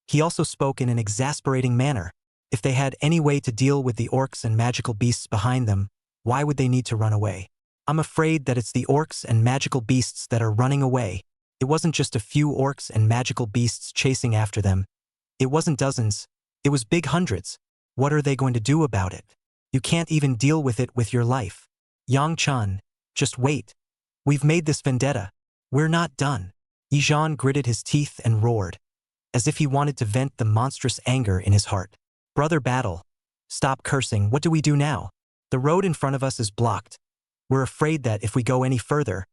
He also spoke in an exasperating manner. If they had any way to deal with the orcs and magical beasts behind them, why would they need to run away? I'm afraid that it's the orcs and magical beasts that are running away. It wasn't just a few orcs and magical beasts chasing after them. It wasn't dozens. It was big hundreds. What are they going to do about it? You can't even deal with it with your life. Yang Chun, just wait. We've made this vendetta. We're not done. Yizhan gritted his teeth and roared, as if he wanted to vent the monstrous anger in his heart. Brother Battle, stop cursing. What do we do now? The road in front of us is blocked. We're afraid that if we go any further,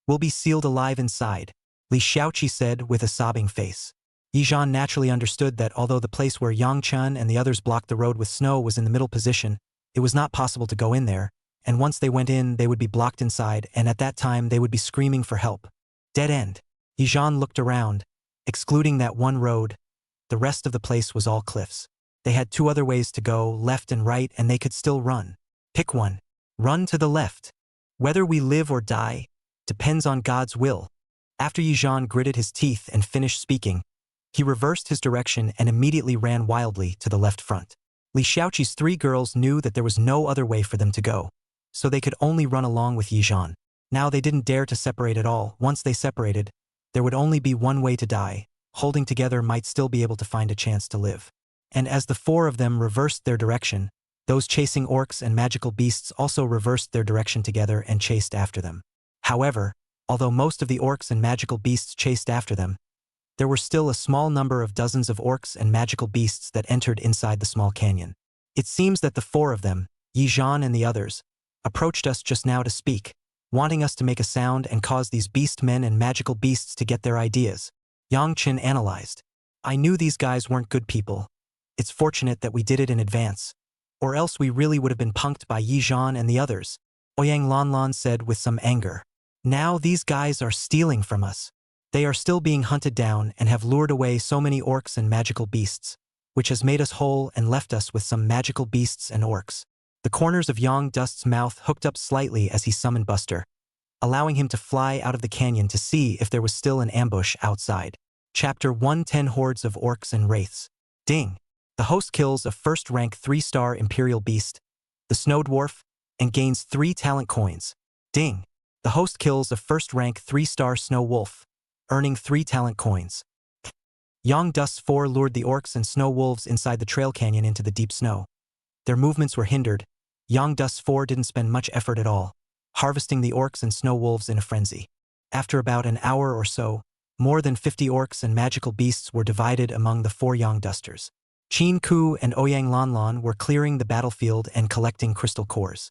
we'll be sealed alive inside, Li Xiaoqi said with a sobbing face. Yizhan naturally understood that although the place where Yang Chun and the others blocked the road with snow was in the middle position, it was not possible to go in there, and once they went in, they would be blocked inside, and at that time they would be screaming for help. Dead end. Yizhan looked around. Excluding that one road, the rest of the place was all cliffs. They had 2 other ways to go, left and right, and they could still run. Pick one. Run to the left. Whether we live or die depends on God's will. After Yizhan gritted his teeth and finished speaking, he reversed his direction and immediately ran wildly to the left front. Li Xiaoqi's 3 girls knew that there was no other way for them to go, so they could only run along with Yizhan. Now they didn't dare to separate at all. Once they separated, there would only be one way to die. Holding together might still be able to find a chance to live. And as the 4 of them reversed their direction, those chasing orcs and magical beasts also reversed their direction together and chased after them. However, although most of the orcs and magical beasts chased after them, there were still a small number of dozens of orcs and magical beasts that entered inside the small canyon. It seems that the 4 of them, Yizhan and the others, approached us just now to speak, wanting us to make a sound and cause these beast men and magical beasts to get their ideas. Yang Qin analyzed. I knew these guys weren't good people. It's fortunate that we did it in advance, or else we really would have been punked by Yizhan and the others, Ouyang Lanlan said with some anger. Now these guys are stealing from us. They are still being hunted down and have lured away so many orcs and magical beasts, which has made us whole and left us with some magical beasts and orcs. The corners of Yang Dust's mouth hooked up slightly as he summoned Buster, allowing him to fly out of the canyon to see if there was still an ambush outside. Chapter 110 Hordes of Orcs and Wraiths. Ding! The host kills a first-rank 3-star Imperial Beast, the Snow Dwarf, and gains 3 talent coins. Ding! The host kills a first-rank 3-star Snow Wolf, earning 3 talent coins. Yang Dust's 4 lured the orcs and snow wolves inside the trail canyon into the deep snow. Their movements were hindered. Yang Dust's 4 didn't spend much effort at all, harvesting the orcs and snow wolves in a frenzy. After about an hour or so, more than 50 orcs and magical beasts were divided among the 4 Yang Dusters. Qin Ku and Ouyang Lanlan were clearing the battlefield and collecting crystal cores.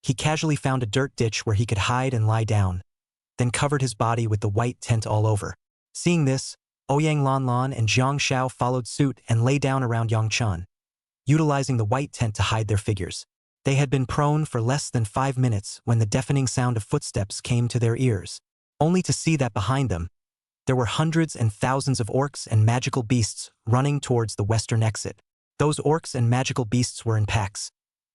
He casually found a dirt ditch where he could hide and lie down, then covered his body with the white tent all over. Seeing this, Ouyang Lanlan and Jiang Shao followed suit and lay down around Yang Chun, utilizing the white tent to hide their figures. They had been prone for less than 5 minutes when the deafening sound of footsteps came to their ears, only to see that behind them, there were hundreds and thousands of orcs and magical beasts running towards the western exit. Those orcs and magical beasts were in packs.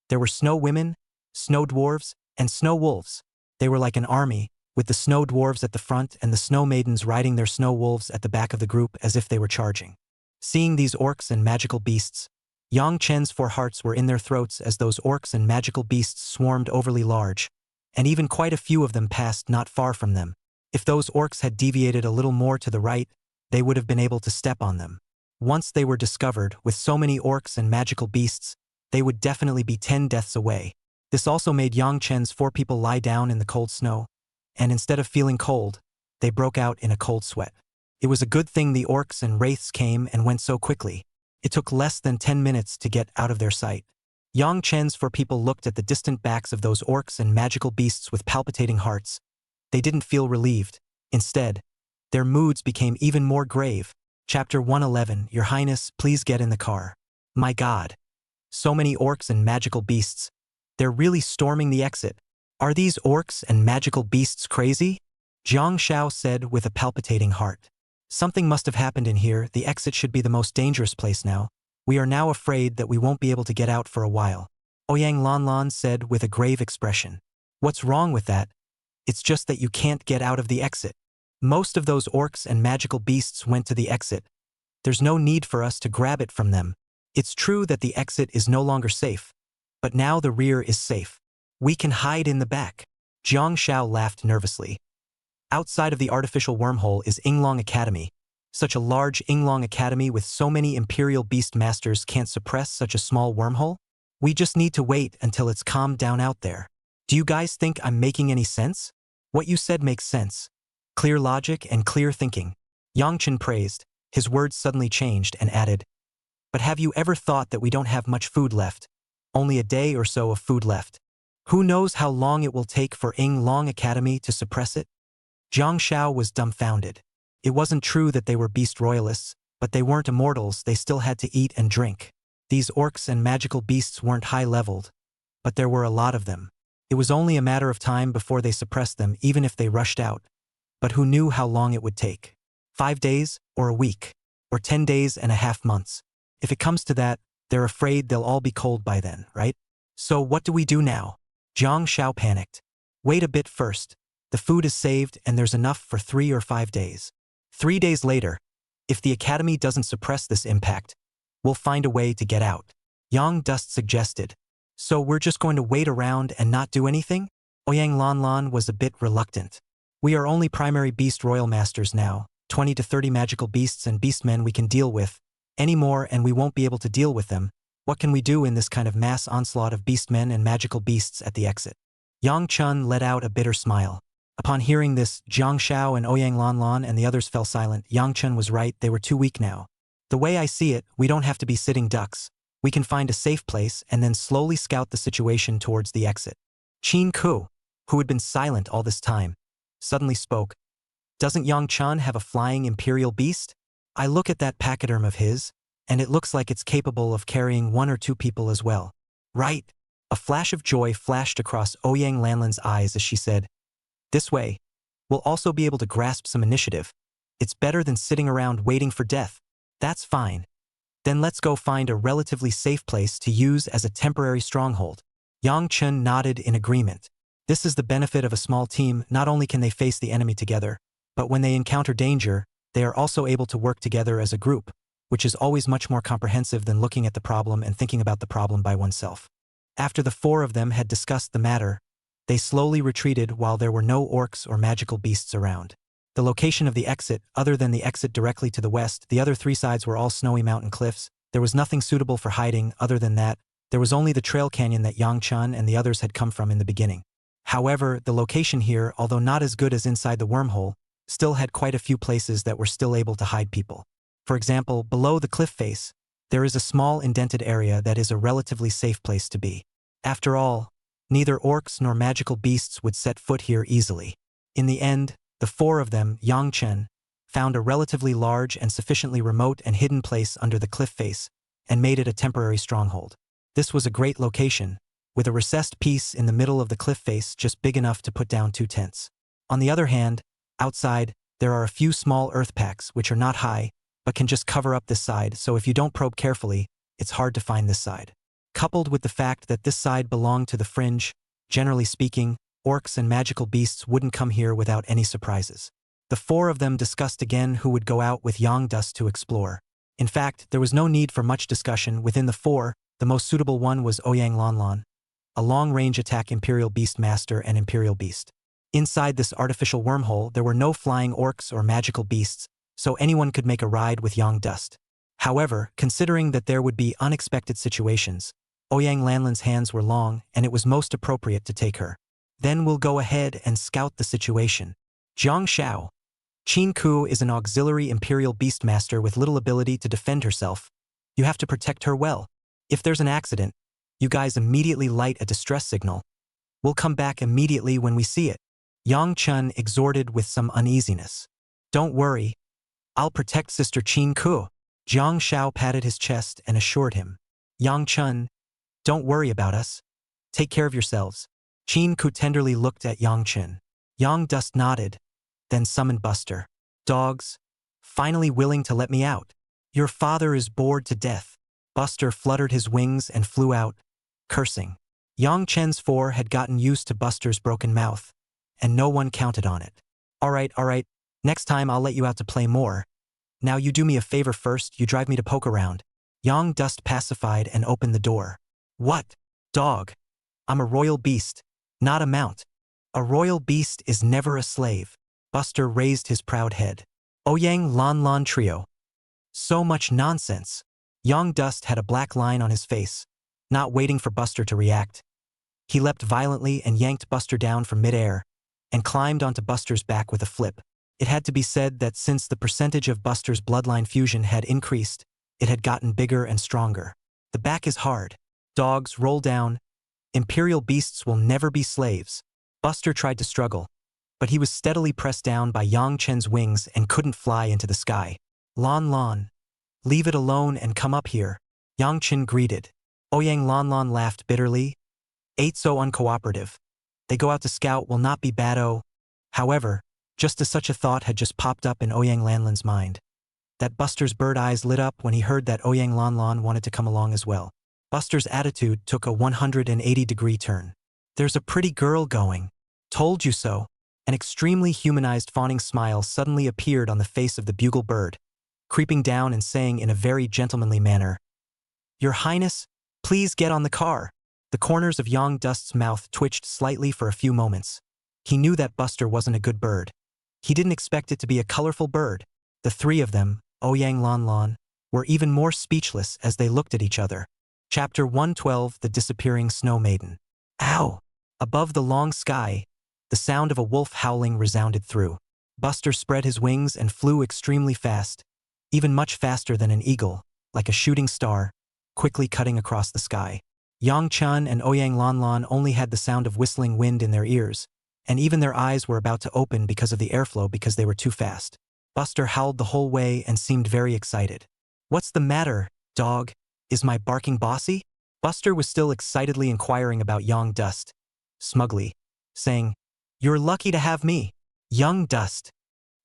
There were snow women, snow dwarves, and snow wolves. They were like an army, with the snow dwarves at the front and the snow maidens riding their snow wolves at the back of the group as if they were charging. Seeing these orcs and magical beasts, Yang Chen's 4 hearts were in their throats as those orcs and magical beasts swarmed overly large, and even quite a few of them passed not far from them. If those orcs had deviated a little more to the right, they would have been able to step on them. Once they were discovered, with so many orcs and magical beasts, they would definitely be 10 deaths away. This also made Yang Chen's 4 people lie down in the cold snow, and instead of feeling cold, they broke out in a cold sweat. It was a good thing the orcs and wraiths came and went so quickly. It took less than 10 minutes to get out of their sight. Yang Chen's 4 people looked at the distant backs of those orcs and magical beasts with palpitating hearts. They didn't feel relieved. Instead, their moods became even more grave. Chapter 111, Your Highness, please get in the car. My God. So many orcs and magical beasts. They're really storming the exit. Are these orcs and magical beasts crazy? Jiang Shao said with a palpitating heart. Something must have happened in here. The exit should be the most dangerous place now. We are now afraid that we won't be able to get out for a while. Ouyang Lanlan said with a grave expression. What's wrong with that? It's just that you can't get out of the exit. Most of those orcs and magical beasts went to the exit. There's no need for us to grab it from them. It's true that the exit is no longer safe, but now the rear is safe. We can hide in the back. Jiang Shao laughed nervously. Outside of the artificial wormhole is Yinglong Academy. Such a large Yinglong Academy with so many Imperial Beast Masters can't suppress such a small wormhole? We just need to wait until it's calmed down out there. Do you guys think I'm making any sense? What you said makes sense. Clear logic and clear thinking. Yang Chen praised. His words suddenly changed and added, but have you ever thought that we don't have much food left? Only a day or so of food left. Who knows how long it will take for Yinglong Academy to suppress it? Jiang Shao was dumbfounded. It wasn't true that they were beast royalists, but they weren't immortals. They still had to eat and drink. These orcs and magical beasts weren't high-leveled, but there were a lot of them. It was only a matter of time before they suppressed them, even if they rushed out. But who knew how long it would take? 5 days, or a week, or 10 days and a half months. If it comes to that, they're afraid they'll all be cold by then, right? So what do we do now? Jiang Shao panicked. Wait a bit first. The food is saved and there's enough for 3 or 5 days. 3 days later, if the Academy doesn't suppress this impact, we'll find a way to get out. Yang Dust suggested. So we're just going to wait around and not do anything? Ouyang Lanlan was a bit reluctant. We are only primary beast royal masters now, 20 to 30 magical beasts and beastmen we can deal with. Any more and we won't be able to deal with them. What can we do in this kind of mass onslaught of beastmen and magical beasts at the exit? Yang Chun let out a bitter smile. Upon hearing this, Jiang Shao and Ouyang Lanlan and the others fell silent. Yang Chun was right, they were too weak now. The way I see it, we don't have to be sitting ducks. We can find a safe place and then slowly scout the situation towards the exit. Qin Ku, who had been silent all this time, suddenly spoke. Doesn't Yang Chun have a flying imperial beast? I look at that pachyderm of his, and it looks like it's capable of carrying 1 or 2 people as well. Right? A flash of joy flashed across Ouyang Lanlan's eyes as she said, this way, we'll also be able to grasp some initiative. It's better than sitting around waiting for death. That's fine. Then let's go find a relatively safe place to use as a temporary stronghold. Yang Chun nodded in agreement. This is the benefit of a small team. Not only can they face the enemy together, but when they encounter danger, they are also able to work together as a group, which is always much more comprehensive than looking at the problem and thinking about the problem by oneself. After the 4 of them had discussed the matter, they slowly retreated while there were no orcs or magical beasts around. The location of the exit, other than the exit directly to the west, the other 3 sides were all snowy mountain cliffs. There was nothing suitable for hiding. Other than that, there was only the trail canyon that Yang Chun and the others had come from in the beginning. However, the location here, although not as good as inside the wormhole, still had quite a few places that were still able to hide people. For example, below the cliff face, there is a small indented area that is a relatively safe place to be. After all, Neither orcs nor magical beasts would set foot here easily. In the end, the four of them, Yang Chen, found a relatively large and sufficiently remote and hidden place under the cliff face and made it a temporary stronghold. This was a great location, with a recessed piece in the middle of the cliff face just big enough to put down 2 tents. On the other hand, outside, there are a few small earth packs which are not high, but can just cover up this side, so if you don't probe carefully, it's hard to find this side. Coupled with the fact that this side belonged to the fringe, generally speaking, orcs and magical beasts wouldn't come here without any surprises. The four of them discussed again who would go out with Yang Dust to explore. In fact, there was no need for much discussion. Within the four, the most suitable one was Ouyang Lanlan, a long-range attack Imperial Beast Master and Imperial Beast. Inside this artificial wormhole, there were no flying orcs or magical beasts, so anyone could make a ride with Yang Dust. However, considering that there would be unexpected situations, Ouyang Lanlan's hands were long, and it was most appropriate to take her. Then we'll go ahead and scout the situation. Jiang Xiao. Qin Ku is an auxiliary Imperial Beastmaster with little ability to defend herself. You have to protect her well. If there's an accident, you guys immediately light a distress signal. We'll come back immediately when we see it. Yang Chen exhorted with some uneasiness. Don't worry. I'll protect Sister Qin Ku. Jiang Xiao patted his chest and assured him. Yang Chen, don't worry about us. Take care of yourselves. Qin Ku tenderly looked at Yang Chen. Yang Dust nodded, then summoned Buster. Dogs, finally willing to let me out. Your father is bored to death. Buster fluttered his wings and flew out, cursing. Yang Chen's four had gotten used to Buster's broken mouth, and no one counted on it. All right, next time I'll let you out to play more. Now you do me a favor first, you drive me to poke around. Yang Dust pacified and opened the door. What? Dog. I'm a royal beast, not a mount. A royal beast is never a slave. Buster raised his proud head. Ouyang Lanlan Trio. So much nonsense. Yang Dust had a black line on his face, not waiting for Buster to react. He leapt violently and yanked Buster down from midair, and climbed onto Buster's back with a flip. It had to be said that since the percentage of Buster's bloodline fusion had increased, it had gotten bigger and stronger. The back is hard. Dogs, roll down. Imperial beasts will never be slaves. Buster tried to struggle, but he was steadily pressed down by Yang Chen's wings and couldn't fly into the sky. Lan, leave it alone and come up here. Yang Chen greeted. Ouyang Lanlan laughed bitterly. Ain't so uncooperative. They go out to scout will not be bad. However, just as such a thought had just popped up in Ouyang Lanlan's mind. That Buster's bird eyes lit up when he heard that Ouyang Lanlan wanted to come along as well. Buster's attitude took a 180-degree turn. There's a pretty girl going. Told you so. An extremely humanized fawning smile suddenly appeared on the face of the bugle bird, creeping down and saying in a very gentlemanly manner, Your Highness, please get on the car. The corners of Yang Dust's mouth twitched slightly for a few moments. He knew that Buster wasn't a good bird. He didn't expect it to be a colorful bird. The three of them, Ouyang Lanlan, were even more speechless as they looked at each other. Chapter 112, The Disappearing Snow Maiden. Ow! Above the long sky, the sound of a wolf howling resounded through. Buster spread his wings and flew extremely fast, even much faster than an eagle, like a shooting star, quickly cutting across the sky. Yang Chen and Ouyang Lanlan only had the sound of whistling wind in their ears, and even their eyes were about to open because of the airflow because they were too fast. Buster howled the whole way and seemed very excited. What's the matter, dog? Is my barking bossy? Buster was still excitedly inquiring about Yang Dust, smugly, saying, You're lucky to have me. Young Dust.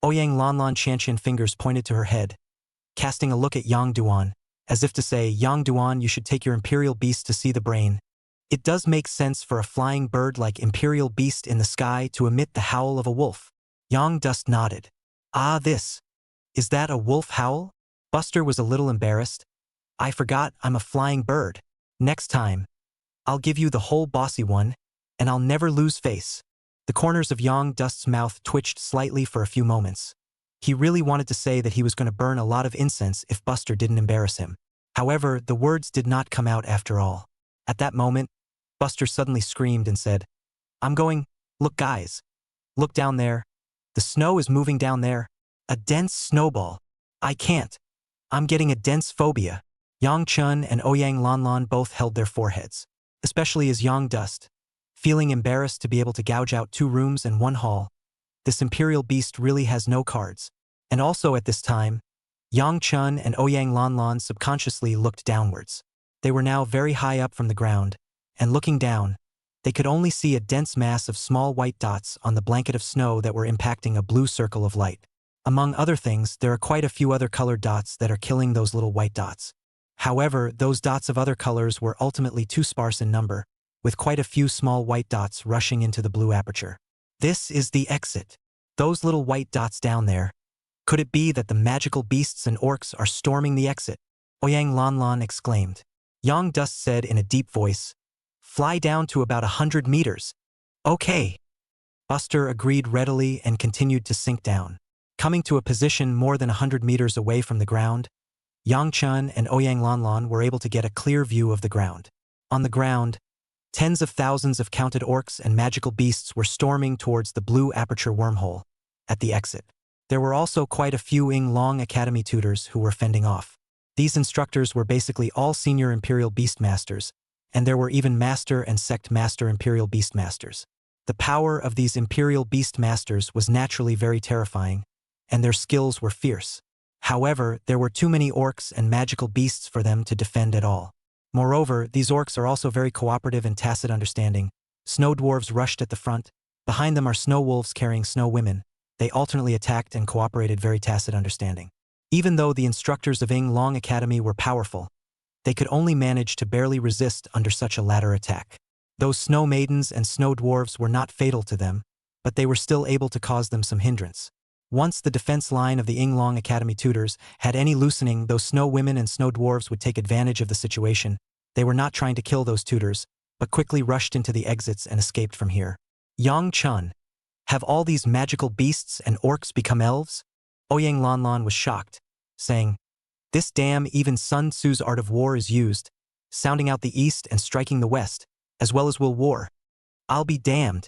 Ouyang Lanlan Chantian fingers pointed to her head, casting a look at Yang Duan, as if to say, Yang Duan, you should take your Imperial Beast to see the brain. It does make sense for a flying bird like Imperial Beast in the sky to emit the howl of a wolf. Yang Dust nodded. Ah, this. Is that a wolf howl? Buster was a little embarrassed. I forgot I'm a flying bird. Next time, I'll give you the whole bossy one, and I'll never lose face. The corners of Yang Dust's mouth twitched slightly for a few moments. He really wanted to say that he was going to burn a lot of incense if Buster didn't embarrass him. However, the words did not come out after all. At that moment, Buster suddenly screamed and said, I'm going, look guys. Look down there. The snow is moving down there. A dense snowball. I can't. I'm getting a dense phobia. Yang Chen and Ouyang Lanlan both held their foreheads, especially as Yang Dust, feeling embarrassed to be able to gouge out 2 rooms and 1 hall. This imperial beast really has no cards. And also at this time, Yang Chun and Ouyang Lanlan subconsciously looked downwards. They were now very high up from the ground, and looking down, they could only see a dense mass of small white dots on the blanket of snow that were impacting a blue circle of light. Among other things, there are quite a few other colored dots that are killing those little white dots. However, those dots of other colors were ultimately too sparse in number, with quite a few small white dots rushing into the blue aperture. This is the exit. Those little white dots down there. Could it be that the magical beasts and orcs are storming the exit? Ouyang Lanlan exclaimed. Yang Dust said in a deep voice, "Fly down to about 100 meters. Okay." Buster agreed readily and continued to sink down. Coming to a position more than 100 meters away from the ground, Yang Chun and Ouyang Lanlan were able to get a clear view of the ground. On the ground, tens of thousands of counted orcs and magical beasts were storming towards the blue aperture wormhole at the exit. There were also quite a few Yinglong Academy tutors who were fending off. These instructors were basically all senior Imperial Beastmasters, and there were even Master and Sect Master Imperial Beastmasters. The power of these Imperial Beastmasters was naturally very terrifying, and their skills were fierce. However, there were too many orcs and magical beasts for them to defend at all. Moreover, these orcs are also very cooperative and tacit understanding. Snow dwarves rushed at the front. Behind them are snow wolves carrying snow women. They alternately attacked and cooperated very tacit understanding. Even though the instructors of Yinglong Academy were powerful, they could only manage to barely resist under such a ladder attack. Those snow maidens and snow dwarves were not fatal to them, but they were still able to cause them some hindrance. Once the defense line of the Yinglong Academy tutors had any loosening, those snow women and snow dwarves would take advantage of the situation. They were not trying to kill those tutors, but quickly rushed into the exits and escaped from here. Yang Chun, have all these magical beasts and orcs become elves? Ouyang Lanlan was shocked, saying, "This damn even Sun Tzu's art of war is used, sounding out the east and striking the west, as well as will war. I'll be damned.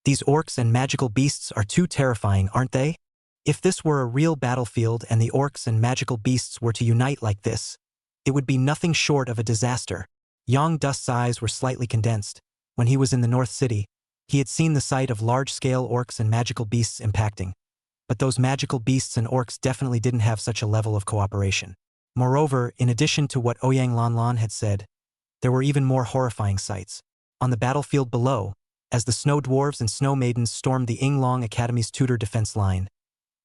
These orcs and magical beasts are too terrifying, aren't they? If this were a real battlefield and the orcs and magical beasts were to unite like this, it would be nothing short of a disaster." Yang Dust's eyes were slightly condensed. When he was in the North City, he had seen the sight of large-scale orcs and magical beasts impacting. But those magical beasts and orcs definitely didn't have such a level of cooperation. Moreover, in addition to what Ouyang Lanlan had said, there were even more horrifying sights. On the battlefield below, as the snow dwarves and snow maidens stormed the Yinglong Academy's tutor defense line,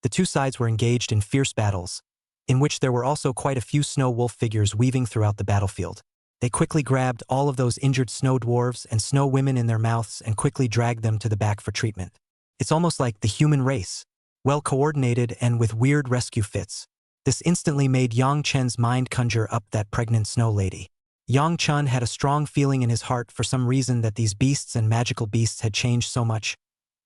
the two sides were engaged in fierce battles, in which there were also quite a few snow wolf figures weaving throughout the battlefield. They quickly grabbed all of those injured snow dwarves and snow women in their mouths and quickly dragged them to the back for treatment. It's almost like the human race, well coordinated and with weird rescue fits. This instantly made Yang Chen's mind conjure up that pregnant snow lady. Yang Chun had a strong feeling in his heart for some reason that these beasts and magical beasts had changed so much.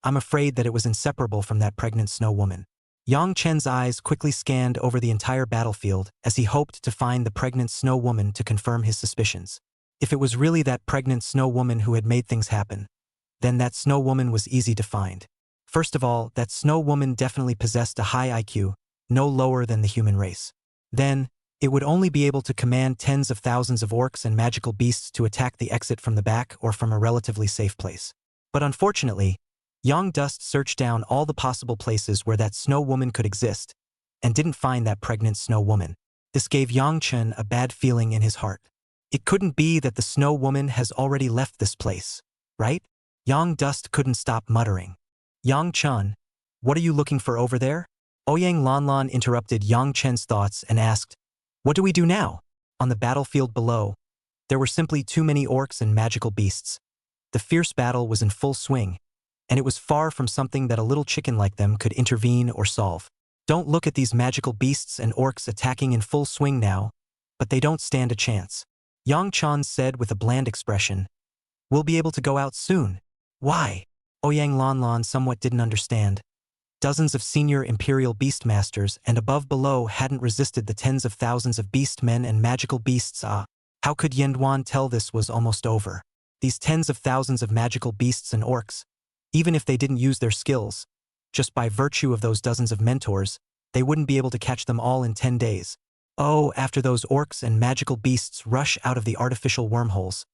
I'm afraid that it was inseparable from that pregnant snow woman. Yang Chen's eyes quickly scanned over the entire battlefield as he hoped to find the pregnant snow woman to confirm his suspicions. If it was really that pregnant snow woman who had made things happen, then that snow woman was easy to find. First of all, that snow woman definitely possessed a high IQ, no lower than the human race. Then, it would only be able to command tens of thousands of orcs and magical beasts to attack the exit from the back or from a relatively safe place. But unfortunately, Yang Dust searched down all the possible places where that snow woman could exist, and didn't find that pregnant snow woman. This gave Yang Chen a bad feeling in his heart. It couldn't be that the snow woman has already left this place, right? Yang Dust couldn't stop muttering. "Yang Chen, what are you looking for over there?" Ouyang Lanlan interrupted Yang Chen's thoughts and asked, "What do we do now?" On the battlefield below, there were simply too many orcs and magical beasts. The fierce battle was in full swing, and it was far from something that a little chicken like them could intervene or solve. Don't look at these magical beasts and orcs attacking in full swing now, but they don't stand a chance. Yang Chan said with a bland expression, "We'll be able to go out soon." Why? Ouyang Lanlan somewhat didn't understand. Dozens of senior Imperial Beastmasters and above below hadn't resisted the tens of thousands of beastmen and magical beasts. How could Yenduan tell this was almost over? These tens of thousands of magical beasts and orcs, even if they didn't use their skills, just by virtue of those dozens of mentors, they wouldn't be able to catch them all in 10 days. Oh, after those orcs and magical beasts rush out of the artificial wormholes,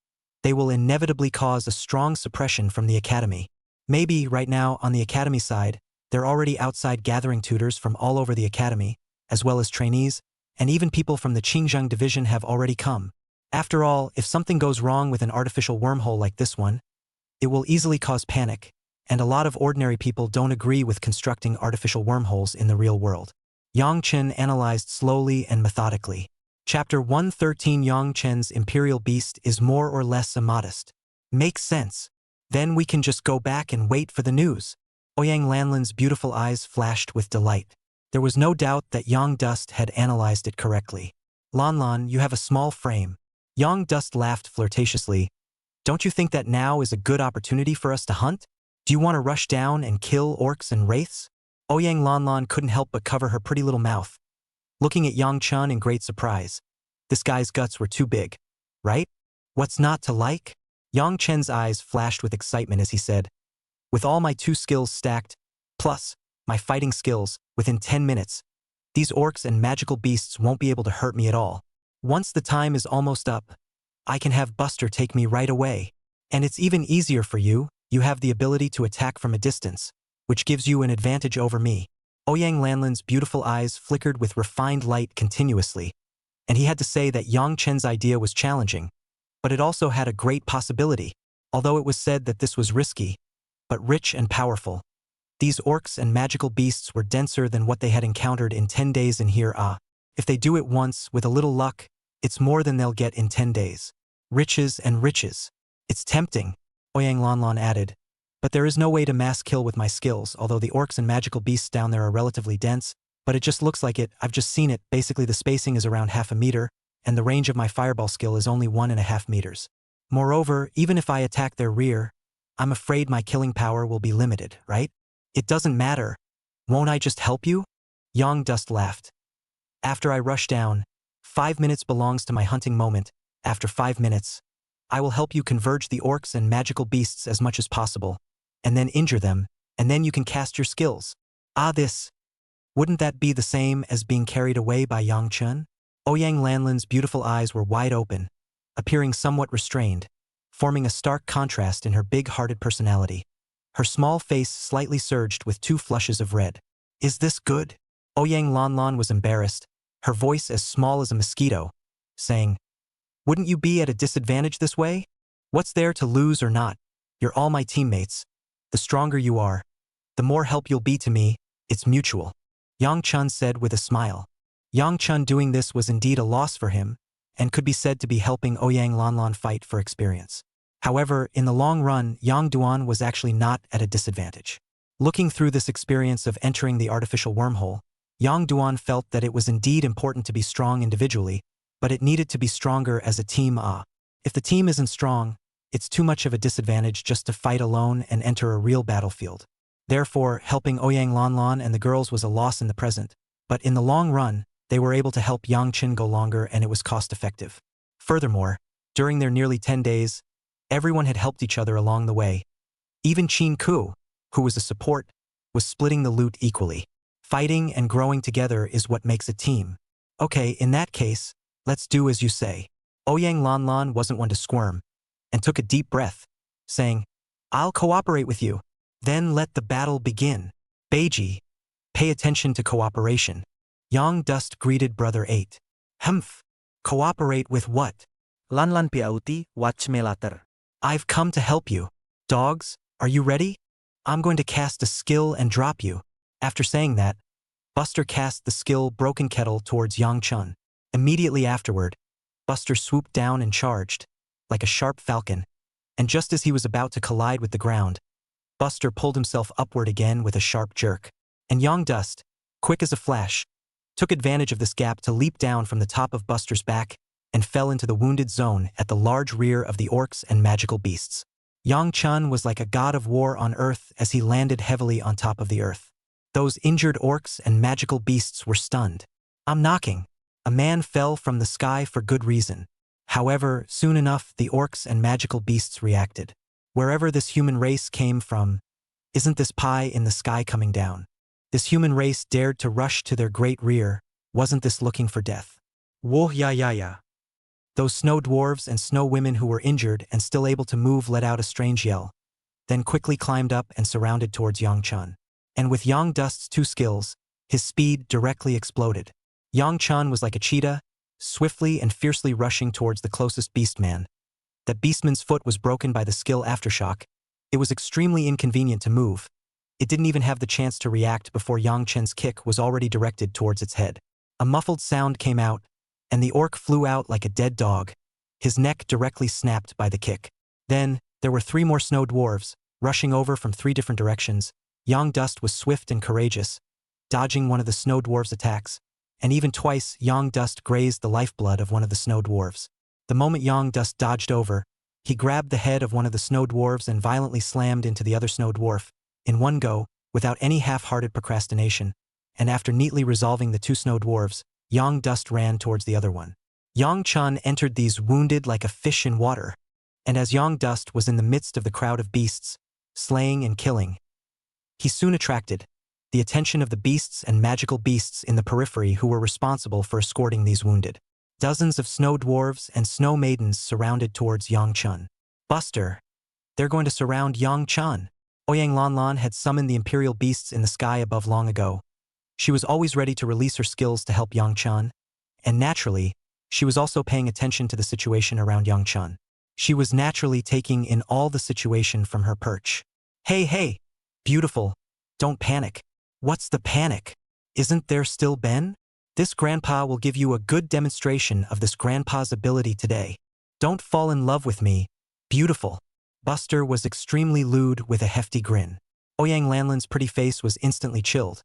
they will inevitably cause a strong suppression from the academy. Maybe, right now, on the academy side, they're already outside gathering tutors from all over the academy, as well as trainees, and even people from the Qingjang division have already come. After all, if something goes wrong with an artificial wormhole like this one, it will easily cause panic, and a lot of ordinary people don't agree with constructing artificial wormholes in the real world. Yang Chen analyzed slowly and methodically. Chapter 113 Yang Chen's Imperial Beast is more or less immodest. Makes sense. Then we can just go back and wait for the news. Ouyang Lanlan's beautiful eyes flashed with delight. There was no doubt that Yang Dust had analyzed it correctly. Lanlan, you have a small frame. Yang Dust laughed flirtatiously. Don't you think that now is a good opportunity for us to hunt? Do you want to rush down and kill orcs and wraiths? Ouyang Lanlan couldn't help but cover her pretty little mouth, looking at Yang Chen in great surprise. This guy's guts were too big, right? What's not to like? Yang Chen's eyes flashed with excitement as he said, with all my 2 skills stacked, plus my fighting skills, within 10 minutes, these orcs and magical beasts won't be able to hurt me at all. Once the time is almost up, I can have Buster take me right away. And it's even easier for you, you have the ability to attack from a distance, which gives you an advantage over me. Ouyang Lanlan's beautiful eyes flickered with refined light continuously, and he had to say that Yang Chen's idea was challenging, but it also had a great possibility, although it was said that this was risky, but rich and powerful. These orcs and magical beasts were denser than what they had encountered in 10 days in here. If they do it once, with a little luck, it's more than they'll get in 10 days. Riches and riches. It's tempting, Ouyang Lanlan added. But there is no way to mass kill with my skills, although the orcs and magical beasts down there are relatively dense, but it just looks like it. I've just seen it. Basically the spacing is around half a meter, and the range of my fireball skill is only 1.5 meters. Moreover, even if I attack their rear, I'm afraid my killing power will be limited, right? It doesn't matter. Won't I just help you? Yang Dust laughed. After I rush down, 5 minutes belongs to my hunting moment. After 5 minutes, I will help you converge the orcs and magical beasts as much as possible, and then injure them, and then you can cast your skills. This. Wouldn't that be the same as being carried away by Yang Chen? Ouyang Lanlan's beautiful eyes were wide open, appearing somewhat restrained, forming a stark contrast in her big-hearted personality. Her small face slightly surged with 2 flushes of red. Is this good? Ouyang Lanlan was embarrassed, her voice as small as a mosquito, saying, wouldn't you be at a disadvantage this way? What's there to lose or not? You're all my teammates. The stronger you are, the more help you'll be to me. It's mutual. Yang Chen said with a smile. Yang Chen doing this was indeed a loss for him, and could be said to be helping Ouyang Lanlan fight for experience. However, in the long run, Yang Duan was actually not at a disadvantage. Looking through this experience of entering the artificial wormhole, Yang Duan felt that it was indeed important to be strong individually, but it needed to be stronger as a team. If the team isn't strong, it's too much of a disadvantage just to fight alone and enter a real battlefield. Therefore, helping Ouyang Lanlan and the girls was a loss in the present, but in the long run, they were able to help Yang Chen go longer and it was cost-effective. Furthermore, during their nearly 10 days, everyone had helped each other along the way. Even Qin Ku, who was a support, was splitting the loot equally. Fighting and growing together is what makes a team. Okay, in that case, let's do as you say. Ouyang Lanlan wasn't one to squirm, and took a deep breath, saying, I'll cooperate with you. Then let the battle begin. Beiji, pay attention to cooperation. Yang Dust greeted Brother 8. Humph. Cooperate with what? Lanlan piauti, watch me later. I've come to help you. Dogs, are you ready? I'm going to cast a skill and drop you. After saying that, Buster cast the skill Broken Kettle towards Yang Chen. Immediately afterward, Buster swooped down and charged, like a sharp falcon, and just as he was about to collide with the ground, Buster pulled himself upward again with a sharp jerk. And Yang Dust, quick as a flash, took advantage of this gap to leap down from the top of Buster's back and fell into the wounded zone at the large rear of the orcs and magical beasts. Yang Chen was like a god of war on earth as he landed heavily on top of the earth. Those injured orcs and magical beasts were stunned. I'm knocking. A man fell from the sky for good reason. However, soon enough the orcs and magical beasts reacted. Wherever this human race came from, isn't this pie in the sky coming down? This human race dared to rush to their great rear. Wasn't this looking for death? Woh ya ya ya. Those snow dwarves and snow women who were injured and still able to move let out a strange yell, then quickly climbed up and surrounded towards Yang Chun. And with Yang Dust's two skills, his speed directly exploded. Yang Chun was like a cheetah, swiftly and fiercely rushing towards the closest beastman. That beastman's foot was broken by the skill aftershock. It was extremely inconvenient to move. It didn't even have the chance to react before Yang Chen's kick was already directed towards its head. A muffled sound came out, and the orc flew out like a dead dog, his neck directly snapped by the kick. Then, there were 3 more snow dwarves, rushing over from 3 different directions. Yang Dust was swift and courageous, dodging one of the snow dwarves' attacks, and even twice Yang Dust grazed the lifeblood of one of the snow dwarves. The moment Yang Dust dodged over, he grabbed the head of one of the snow dwarves and violently slammed into the other snow dwarf, in one go, without any half-hearted procrastination, and after neatly resolving the 2 snow dwarves, Yang Dust ran towards the other one. Yang Chun entered these wounded like a fish in water, and as Yang Dust was in the midst of the crowd of beasts, slaying and killing, he soon attracted the attention of the beasts and magical beasts in the periphery who were responsible for escorting these wounded. Dozens of snow dwarves and snow maidens surrounded towards Yang Chun. Buster, they're going to surround Yang Chun. Ouyang Lanlan had summoned the imperial beasts in the sky above long ago. She was always ready to release her skills to help Yang Chun, and naturally, she was also paying attention to the situation around Yang Chun. She was naturally taking in all the situation from her perch. Hey, beautiful, don't panic. What's the panic? Isn't there still Ben? This grandpa will give you a good demonstration of this grandpa's ability today. Don't fall in love with me, beautiful. Buster was extremely lewd with a hefty grin. Ouyang Lanlan's pretty face was instantly chilled.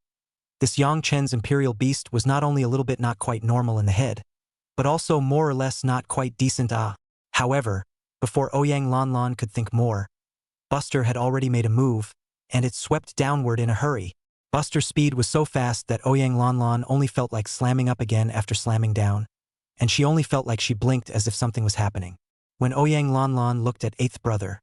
This Yang Chen's imperial beast was not only a little bit not quite normal in the head, but also more or less not quite decent. However, before Ouyang Lanlan could think more, Buster had already made a move, and it swept downward in a hurry. Buster's speed was so fast that Ouyang Lanlan only felt like slamming up again after slamming down, and she only felt like she blinked as if something was happening. When Ouyang Lanlan looked at eighth brother,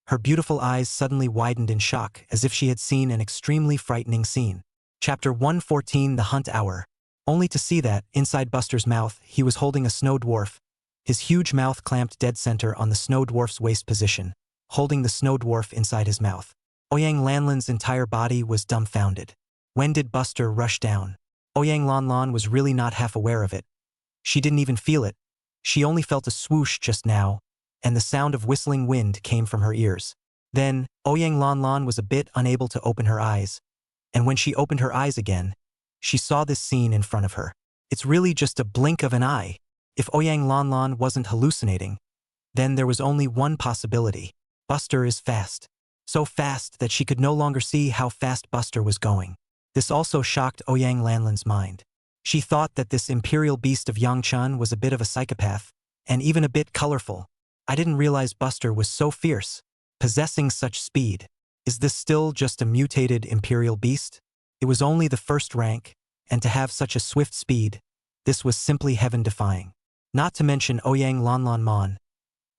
her beautiful eyes suddenly widened in shock as if she had seen an extremely frightening scene. Chapter 114, The Hunt Hour. Only to see that, inside Buster's mouth, he was holding a snow dwarf, his huge mouth clamped dead center on the snow dwarf's waist position, holding the snow dwarf inside his mouth. Ouyang Lanlan's entire body was dumbfounded. When did Buster rush down? Ouyang Lanlan was really not half aware of it. She didn't even feel it. She only felt a swoosh just now, and the sound of whistling wind came from her ears. Then, Ouyang Lanlan was a bit unable to open her eyes, and when she opened her eyes again, she saw this scene in front of her. It's really just a blink of an eye. If Ouyang Lanlan wasn't hallucinating, then there was only one possibility. Buster is fast. So fast that she could no longer see how fast Buster was going. This also shocked Ouyang Lanlan's mind. She thought that this imperial beast of Yang Chun was a bit of a psychopath, and even a bit colorful. I didn't realize Buster was so fierce, possessing such speed. Is this still just a mutated imperial beast? It was only the first rank, and to have such a swift speed, this was simply heaven-defying. Not to mention Ouyang Lanlan Mon.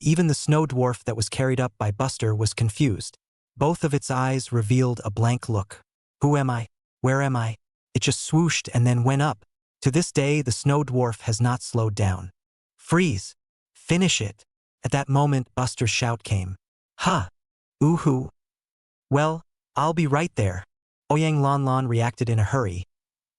Even the snow dwarf that was carried up by Buster was confused. Both of its eyes revealed a blank look. Who am I? Where am I? It just swooshed and then went up. To this day, the snow dwarf has not slowed down. Freeze! Finish it! At that moment, Buster's shout came. Ha! Ooh-hoo! Well, I'll be right there. Ouyang Lanlan reacted in a hurry,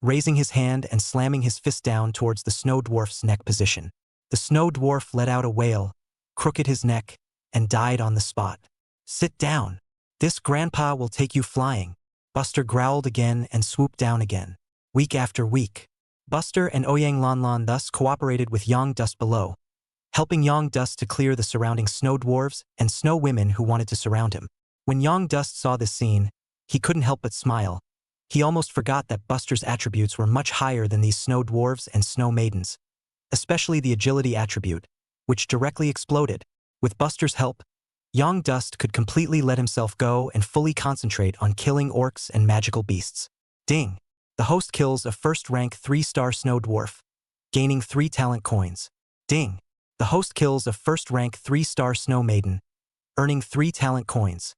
raising his hand and slamming his fist down towards the snow dwarf's neck position. The snow dwarf let out a wail, crooked his neck, and died on the spot. Sit down. This grandpa will take you flying. Buster growled again and swooped down again. Week after week, Buster and Ouyang Lanlan thus cooperated with Yang Dust below, helping Yang Dust to clear the surrounding snow dwarves and snow women who wanted to surround him. When Yang Dust saw this scene, he couldn't help but smile. He almost forgot that Buster's attributes were much higher than these snow dwarves and snow maidens, especially the agility attribute, which directly exploded. With Buster's help, Yang Dust could completely let himself go and fully concentrate on killing orcs and magical beasts. Ding! The host kills a first-rank 3-star snow dwarf, gaining 3 talent coins. Ding! The host kills a first-rank 3-star snow maiden, earning 3 talent coins.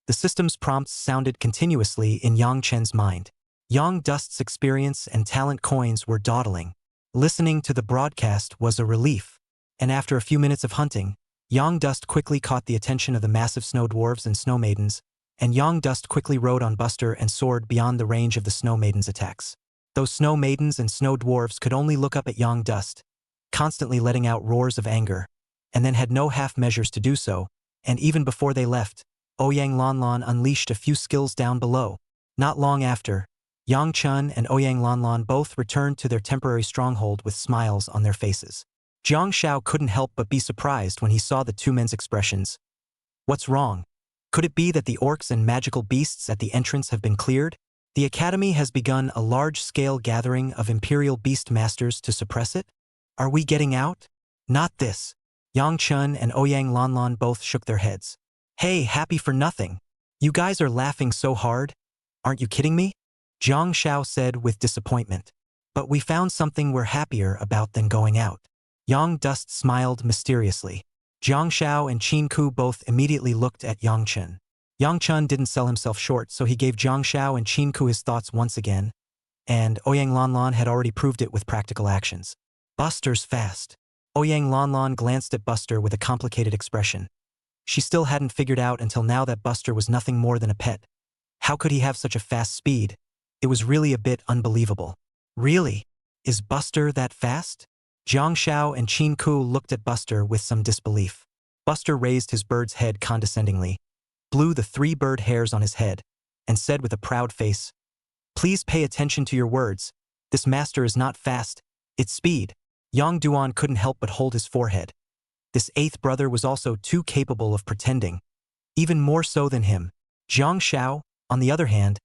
The system's prompts sounded continuously in Yang Chen's mind. Yang Dust's experience and talent coins were dawdling. Listening to the broadcast was a relief. And after a few minutes of hunting, Yang Dust quickly caught the attention of the massive snow dwarves and snow maidens, and Yang Dust quickly rode on Buster and soared beyond the range of the snow maidens' attacks. Those snow maidens and snow dwarves could only look up at Yang Dust, constantly letting out roars of anger, and then had no half measures to do so, and even before they left, Ouyang Lanlan unleashed a few skills down below. Not long after, Yang Chun and Ouyang Lanlan both returned to their temporary stronghold with smiles on their faces. Jiang Xiao couldn't help but be surprised when he saw the two men's expressions. What's wrong? Could it be that the orcs and magical beasts at the entrance have been cleared? The Academy has begun a large-scale gathering of Imperial Beast Masters to suppress it? Are we getting out? Not this. Yang Chun and Ouyang Lanlan both shook their heads. Hey, happy for nothing. You guys are laughing so hard. Aren't you kidding me? Jiang Xiao said with disappointment. But we found something we're happier about than going out. Yang Dust smiled mysteriously. Jiang Xiao and Qin Ku both immediately looked at Yang Chun. Yang Chun didn't sell himself short, so he gave Jiang Xiao and Qin Ku his thoughts once again, and Ouyang Lanlan had already proved it with practical actions. Buster's fast. Ouyang Lanlan glanced at Buster with a complicated expression. She still hadn't figured out until now that Buster was nothing more than a pet. How could he have such a fast speed? It was really a bit unbelievable. Really? Is Buster that fast? Jiang Xiao and Qin Ku looked at Buster with some disbelief. Buster raised his bird's head condescendingly, blew the 3 bird hairs on his head, and said with a proud face, "Please pay attention to your words. This master is not fast, it's speed." Yang Duan couldn't help but hold his forehead. This 8th brother was also too capable of pretending, even more so than him. Jiang Xiao, on the other hand,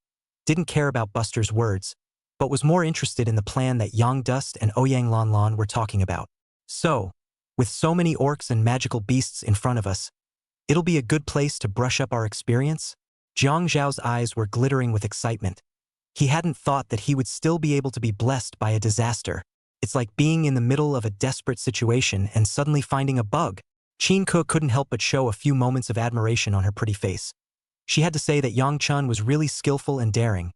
didn't care about Buster's words, but was more interested in the plan that Yang Dust and Ouyang Lanlan were talking about. So, with so many orcs and magical beasts in front of us, it'll be a good place to brush up our experience? Jiang Zhao's eyes were glittering with excitement. He hadn't thought that he would still be able to be blessed by a disaster. It's like being in the middle of a desperate situation and suddenly finding a bug. Qin Ku couldn't help but show a few moments of admiration on her pretty face. She had to say that Yang Chun was really skillful and daring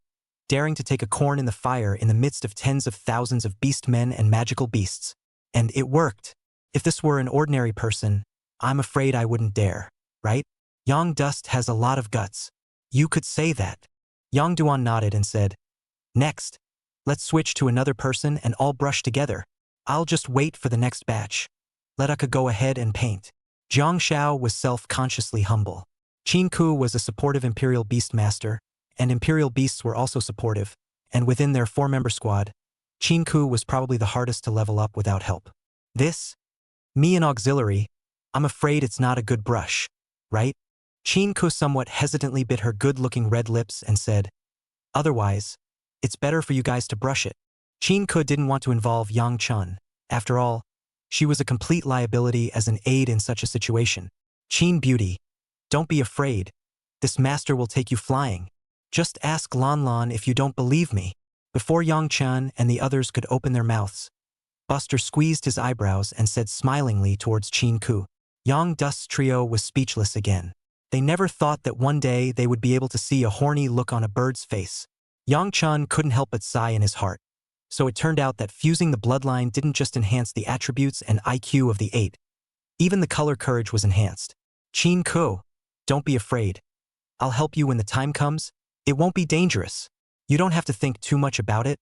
to take a corn in the fire in the midst of tens of thousands of beast men and magical beasts. And it worked. If this were an ordinary person, I'm afraid I wouldn't dare, right? Yang Dust has a lot of guts. You could say that. Yang Duan nodded and said, "Next, let's switch to another person and all brush together. I'll just wait for the next batch. Let Aka go ahead and paint." Jiang Xiao was self-consciously humble. Qin Ku was a supportive Imperial Beast Master, and Imperial Beasts were also supportive, and within their 4-member squad, Qin Ku was probably the hardest to level up without help. Me an auxiliary, I'm afraid it's not a good brush, right? Qin Ku somewhat hesitantly bit her good-looking red lips and said, "Otherwise, it's better for you guys to brush it." Qin Ku didn't want to involve Yang Chun. After all, she was a complete liability as an aide in such a situation. Qin Beauty, don't be afraid. This master will take you flying. Just ask Lan Lan if you don't believe me. Before Yang Chun and the others could open their mouths, Buster squeezed his eyebrows and said smilingly towards Qin Ku. Yang Dust's trio was speechless again. They never thought that one day they would be able to see a horny look on a bird's face. Yang Chun couldn't help but sigh in his heart. So it turned out that fusing the bloodline didn't just enhance the attributes and IQ of the 8. Even the color courage was enhanced. Qin Ku, don't be afraid. I'll help you when the time comes. It won't be dangerous. You don't have to think too much about it.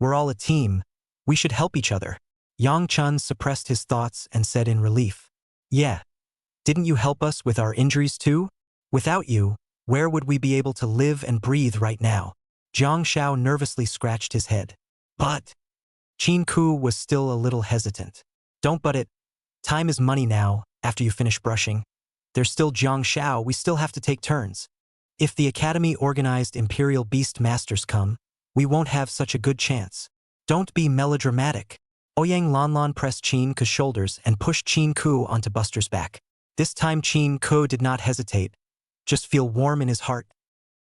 We're all a team. We should help each other. Yang Chun suppressed his thoughts and said in relief, "Yeah. Didn't you help us with our injuries too? Without you, where would we be able to live and breathe right now?" Jiang Xiao nervously scratched his head. "But..." Qin Ku was still a little hesitant. "Don't but it. Time is money now, after you finish brushing. There's still Jiang Xiao, we still have to take turns. If the Academy organized Imperial Beast Masters come, we won't have such a good chance. Don't be melodramatic." Ouyang Lanlan pressed Qin Ku's shoulders and pushed Qin Ku onto Buster's back. This time Qin Ku did not hesitate, just feel warm in his heart.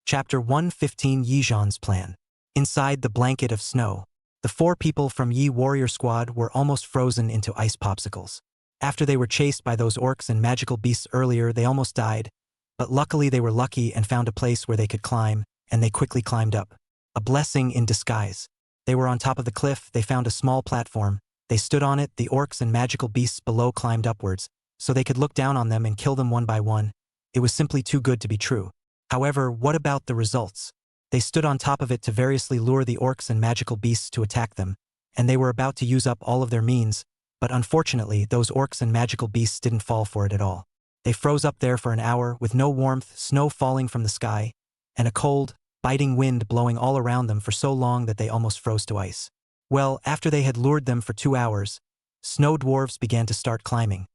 Chapter 115 Yizhan's Plan. Inside the blanket of snow, the 4 people from Yi Warrior Squad were almost frozen into ice popsicles. After they were chased by those orcs and magical beasts earlier, they almost died, but luckily they were lucky and found a place where they could climb, and they quickly climbed up. A blessing in disguise. They were on top of the cliff, they found a small platform, They stood on it, the orcs and magical beasts below climbed upwards, so they could look down on them and kill them one by one. It was simply too good to be true. However, what about the results? They stood on top of it to variously lure the orcs and magical beasts to attack them, and they were about to use up all of their means, but unfortunately, those orcs and magical beasts didn't fall for it at all. They froze up there for an hour with no warmth, snow falling from the sky, and a cold, biting wind blowing all around them for so long that they almost froze to ice. Well, after they had lured them for 2 hours, snow dwarves began to start climbing,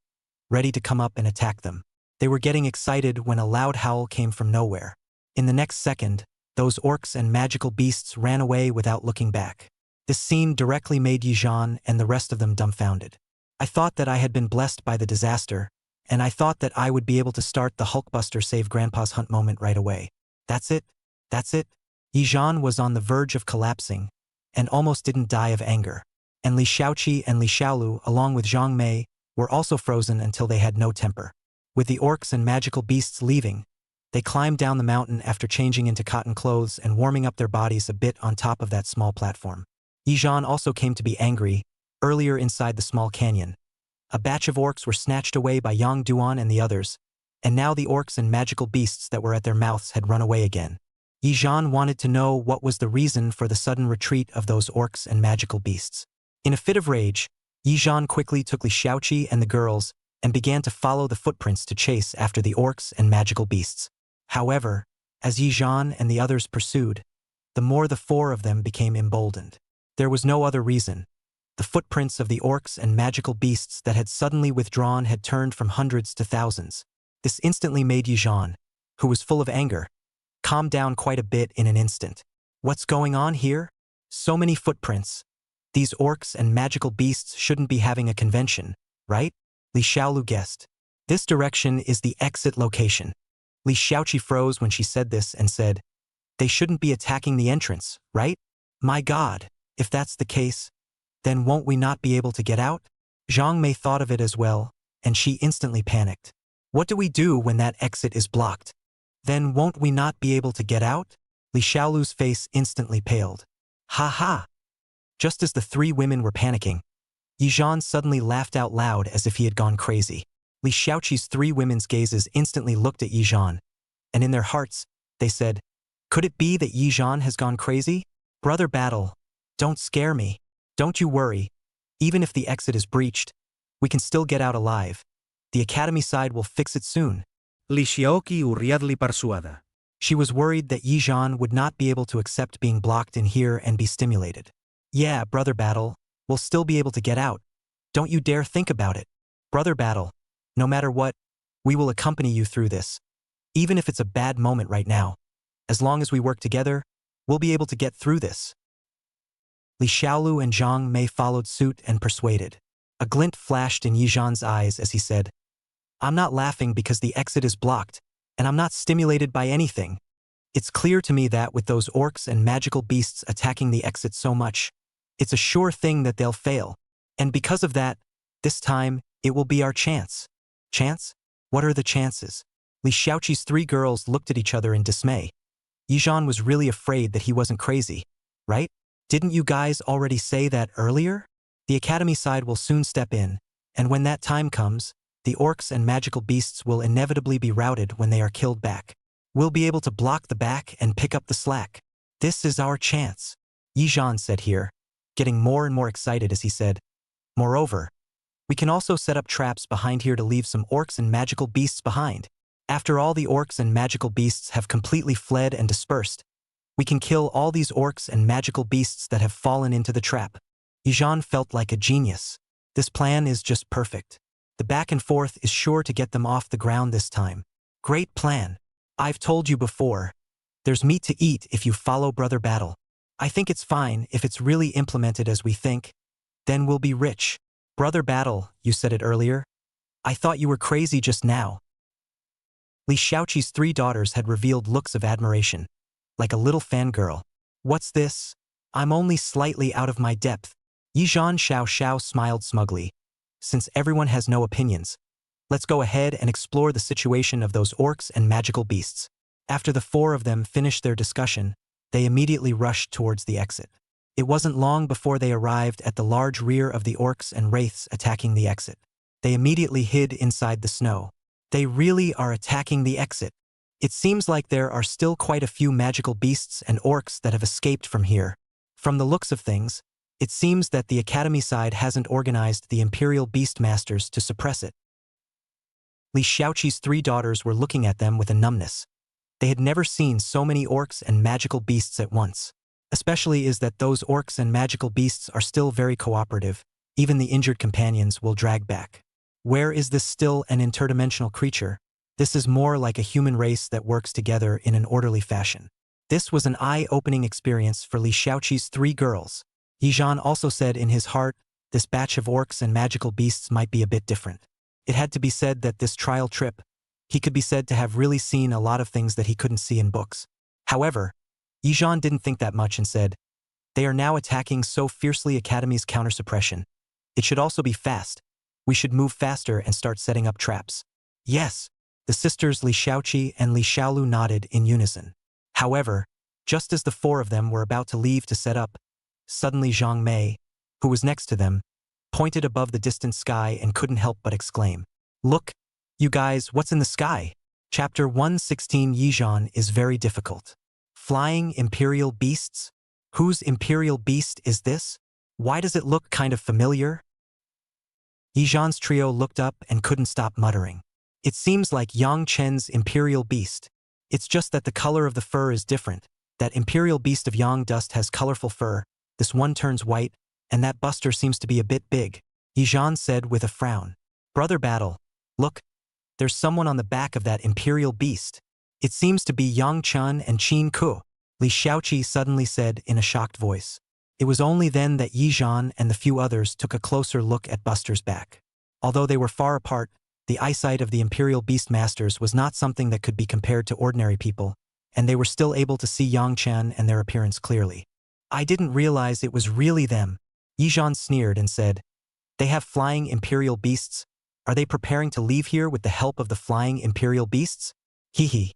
ready to come up and attack them. They were getting excited when a loud howl came from nowhere. In the next second, those orcs and magical beasts ran away without looking back. This scene directly made Yizhan and the rest of them dumbfounded. I thought that I had been blessed by the disaster, and I thought that I would be able to start the Hulkbuster Save Grandpa's Hunt moment right away. That's it? That's it? Yizhan was on the verge of collapsing, and almost didn't die of anger. And Li Xiaoqi and Li Xiaolu, along with Zhang Mei, were also frozen until they had no temper. With the orcs and magical beasts leaving, they climbed down the mountain after changing into cotton clothes and warming up their bodies a bit on top of that small platform. Yizhan also came to be angry, earlier inside the small canyon. A batch of orcs were snatched away by Yang Duan and the others, and now the orcs and magical beasts that were at their mouths had run away again. Yizhan wanted to know what was the reason for the sudden retreat of those orcs and magical beasts. In a fit of rage, Yizhan quickly took Li Xiaoqi and the girls and began to follow the footprints to chase after the orcs and magical beasts. However, as Yizhan and the others pursued, the more the 4 of them became emboldened. There was no other reason. The footprints of the orcs and magical beasts that had suddenly withdrawn had turned from hundreds to thousands. This instantly made Yizhan, who was full of anger, calm down quite a bit in an instant. What's going on here? So many footprints. These orcs and magical beasts shouldn't be having a convention, right? Li Xiaolu guessed. This direction is the exit location. Li Xiaoqi froze when she said this and said, they shouldn't be attacking the entrance, right? My God, if that's the case, then won't we not be able to get out? Zhang Mei thought of it as well, and she instantly panicked. What do we do when that exit is blocked? Then won't we not be able to get out? Li Xiaolu's face instantly paled. Ha ha! Just as the 3 women were panicking, Yizhan suddenly laughed out loud as if he had gone crazy. Li Xiaoqi's 3 women's gazes instantly looked at Yizhan, and in their hearts, they said, could it be that Yizhan has gone crazy? Brother Battle, don't scare me. Don't you worry. Even if the exit is breached, we can still get out alive. The Academy side will fix it soon. Li Xiaoqi hurriedly persuaded. She was worried that Yizhan would not be able to accept being blocked in here and be stimulated. Yeah, Brother Battle, we'll still be able to get out. Don't you dare think about it. Brother Battle, no matter what, we will accompany you through this. Even if it's a bad moment right now. As long as we work together, we'll be able to get through this. Li Xiaolu and Zhang Mei followed suit and persuaded. A glint flashed in Yizhan's eyes as he said, I'm not laughing because the exit is blocked, and I'm not stimulated by anything. It's clear to me that with those orcs and magical beasts attacking the exit so much, it's a sure thing that they'll fail. And because of that, this time, it will be our chance. Chance? What are the chances? Li Xiaoqi's 3 girls looked at each other in dismay. Yizhan was really afraid that he wasn't crazy, right? Didn't you guys already say that earlier? The Academy side will soon step in, and when that time comes, the orcs and magical beasts will inevitably be routed when they are killed back. We'll be able to block the back and pick up the slack. This is our chance, Yizhan said here, getting more and more excited as he said, moreover, we can also set up traps behind here to leave some orcs and magical beasts behind. After all the orcs and magical beasts have completely fled and dispersed, we can kill all these orcs and magical beasts that have fallen into the trap. Yizhan felt like a genius. This plan is just perfect. The back and forth is sure to get them off the ground this time. Great plan. I've told you before. There's meat to eat if you follow Brother Battle. I think it's fine if it's really implemented as we think. Then we'll be rich. Brother Battle, you said it earlier. I thought you were crazy just now. Li Xiaoqi's 3 daughters had revealed looks of admiration, like a little fangirl. What's this? I'm only slightly out of my depth. Yizhan Xiao smiled smugly. Since everyone has no opinions, let's go ahead and explore the situation of those orcs and magical beasts. After the 4 of them finished their discussion, they immediately rushed towards the exit. It wasn't long before they arrived at the large rear of the orcs and wraiths attacking the exit. They immediately hid inside the snow. They really are attacking the exit. It seems like there are still quite a few magical beasts and orcs that have escaped from here. From the looks of things, it seems that the Academy side hasn't organized the Imperial Beastmasters to suppress it. Li Xiaoqi's 3 daughters were looking at them with a numbness. They had never seen so many orcs and magical beasts at once. Especially is that those orcs and magical beasts are still very cooperative. Even the injured companions will drag back. Where is this still an interdimensional creature? This is more like a human race that works together in an orderly fashion. This was an eye-opening experience for Li Xiaoqi's 3 girls. Yizhan also said in his heart, this batch of orcs and magical beasts might be a bit different. It had to be said that this trial trip, he could be said to have really seen a lot of things that he couldn't see in books. However, Yizhan didn't think that much and said, they are now attacking so fiercely Academy's counter-suppression. It should also be fast. We should move faster and start setting up traps. Yes, the sisters Li Xiaoqi and Li Xiaolu nodded in unison. However, just as the 4 of them were about to leave to set up, suddenly Zhang Mei, who was next to them, pointed above the distant sky and couldn't help but exclaim, "Look, you guys, what's in the sky?" Chapter 116 Yizhan is very difficult. Flying Imperial Beasts? Whose Imperial Beast is this? Why does it look kind of familiar? Yizhan's trio looked up and couldn't stop muttering. It seems like Yang Chen's Imperial Beast. It's just that the color of the fur is different. That Imperial Beast of Yang Dust has colorful fur, this one turns white, and that buster seems to be a bit big, Yizhan said with a frown. Brother Battle, look, there's someone on the back of that Imperial Beast. It seems to be Yang Chen and Qin Ku, Li Xiaoqi suddenly said in a shocked voice. It was only then that Yizhan and the few others took a closer look at Buster's back. Although they were far apart, the eyesight of the Imperial Beastmasters was not something that could be compared to ordinary people, and they were still able to see Yang Chen and their appearance clearly. I didn't realize it was really them, Yizhan sneered and said. They have flying Imperial Beasts? Are they preparing to leave here with the help of the flying Imperial Beasts? Hee.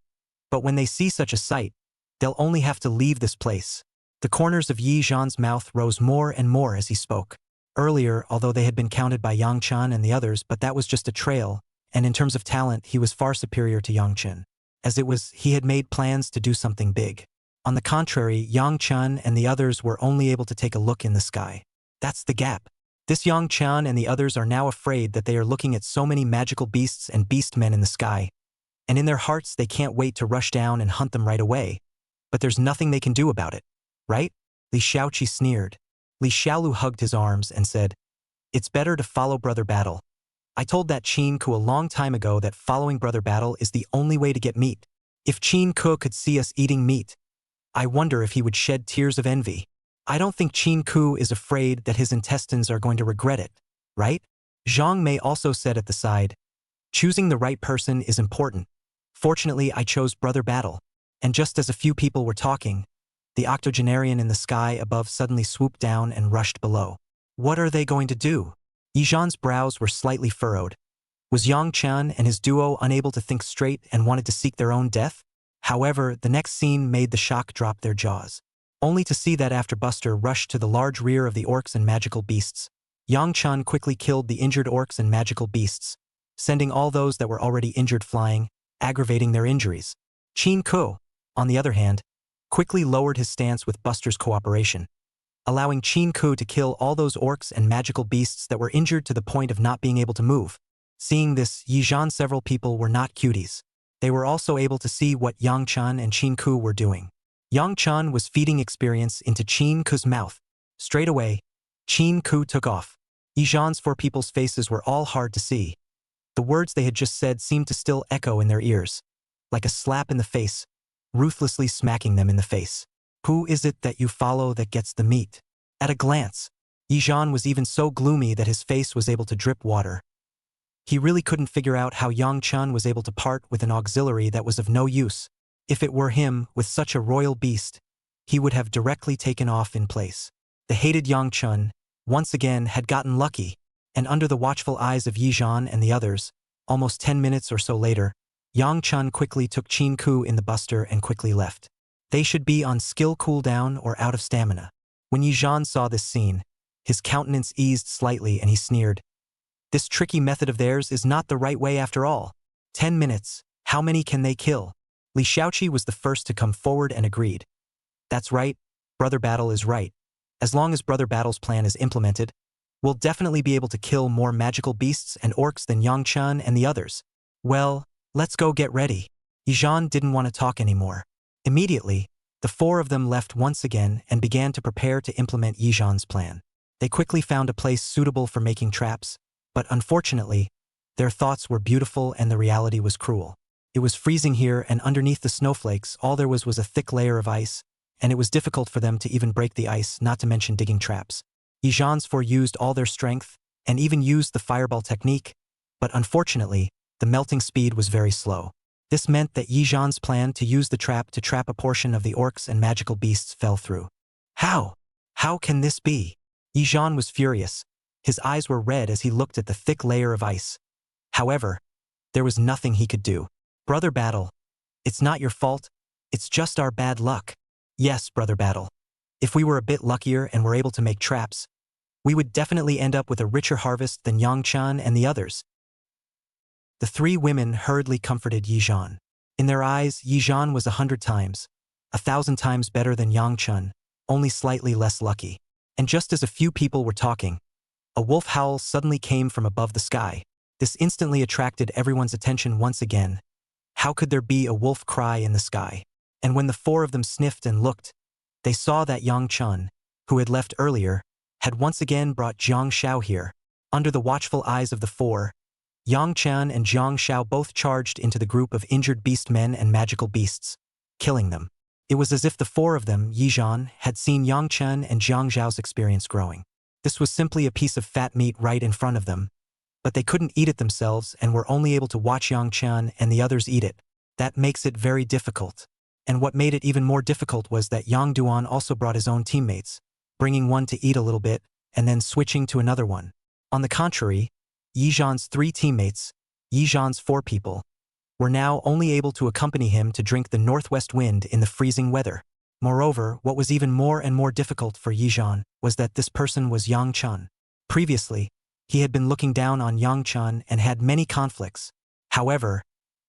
But when they see such a sight, they'll only have to leave this place. The corners of Yizhan's mouth rose more and more as he spoke. Earlier, although they had been counted by Yang Chen and the others, but that was just a trail, and in terms of talent, he was far superior to Yang Chen. As it was, he had made plans to do something big. On the contrary, Yang Chen and the others were only able to take a look in the sky. That's the gap. This Yang Chen and the others are now afraid that they are looking at so many magical beasts and beastmen in the sky, and in their hearts they can't wait to rush down and hunt them right away. But there's nothing they can do about it, right? Li Xiaoqi sneered. Li Xiaolu hugged his arms and said, it's better to follow Brother Battle. I told that Qin Ku a long time ago that following Brother Battle is the only way to get meat. If Qin Ku could see us eating meat, I wonder if he would shed tears of envy. I don't think Qin Ku is afraid that his intestines are going to regret it, right? Zhang Mei also said at the side, choosing the right person is important. Fortunately, I chose Brother Battle. And just as a few people were talking, the octogenarian in the sky above suddenly swooped down and rushed below. What are they going to do? Yizhan's brows were slightly furrowed. Was Yang Chen and his duo unable to think straight and wanted to seek their own death? However, the next scene made the shock drop their jaws. Only to see that after Buster rushed to the large rear of the orcs and magical beasts, Yang Chen quickly killed the injured orcs and magical beasts, sending all those that were already injured flying, aggravating their injuries. Qin Ku, on the other hand, quickly lowered his stance with Buster's cooperation, allowing Qin Ku to kill all those orcs and magical beasts that were injured to the point of not being able to move. Seeing this, Yizhan several people were not cuties. They were also able to see what Yang Chen and Qin Ku were doing. Yang Chen was feeding experience into Qin Ku's mouth. Straight away, Qin Ku took off. Yizhan's 4 people's faces were all hard to see. The words they had just said seemed to still echo in their ears, like a slap in the face, ruthlessly smacking them in the face. Who is it that you follow that gets the meat? At a glance, Yizhan was even so gloomy that his face was able to drip water. He really couldn't figure out how Yang Chen was able to part with an auxiliary that was of no use. If it were him, with such a royal beast, he would have directly taken off in place. The hated Yang Chen, once again, had gotten lucky, and under the watchful eyes of Yizhan and the others, almost 10 minutes or so later, Yang Chen quickly took Qin Ku in the buster and quickly left. They should be on skill cooldown or out of stamina. When Yizhan saw this scene, his countenance eased slightly and he sneered. This tricky method of theirs is not the right way after all. 10 minutes, how many can they kill? Li Xiaoqi was the first to come forward and agreed. That's right, Brother Battle is right. As long as Brother Battle's plan is implemented, we'll definitely be able to kill more magical beasts and orcs than Yangchen and the others. Well, let's go get ready. Yizhan didn't want to talk anymore. Immediately, the four of them left once again and began to prepare to implement Yizhan's plan. They quickly found a place suitable for making traps, but unfortunately, their thoughts were beautiful and the reality was cruel. It was freezing here, and underneath the snowflakes all there was a thick layer of ice, and it was difficult for them to even break the ice, not to mention digging traps. Yizhan's four used all their strength, and even used the fireball technique, but unfortunately, the melting speed was very slow. This meant that Yizhan's plan to use the trap to trap a portion of the orcs and magical beasts fell through. How? How can this be? Yizhan was furious. His eyes were red as he looked at the thick layer of ice. However, there was nothing he could do. Brother Battle, it's not your fault, it's just our bad luck. Yes, Brother Battle. If we were a bit luckier and were able to make traps, we would definitely end up with a richer harvest than Yangchen and the others. The three women hurriedly comforted Yizhan. In their eyes, Yizhan was 100 times, 1,000 times better than Yangchen, only slightly less lucky. And just as a few people were talking, a wolf howl suddenly came from above the sky. This instantly attracted everyone's attention once again. How could there be a wolf cry in the sky? And when the four of them sniffed and looked, they saw that Yangchen, who had left earlier, had once again brought Jiang Shao here. Under the watchful eyes of the four, Yangchen and Jiang Shao both charged into the group of injured beast men and magical beasts, killing them. It was as if the four of them, Yizhan, had seen Yangchen and Jiang Zhao's experience growing. This was simply a piece of fat meat right in front of them, but they couldn't eat it themselves and were only able to watch Yangchen and the others eat it. That makes it very difficult. And what made it even more difficult was that Yang Duan also brought his own teammates, bringing one to eat a little bit, and then switching to another one. On the contrary, Yizhan's three teammates, Yizhan's four people, were now only able to accompany him to drink the northwest wind in the freezing weather. Moreover, what was even more and more difficult for Yizhan was that this person was Yangchen. Previously, he had been looking down on Yangchen and had many conflicts. However,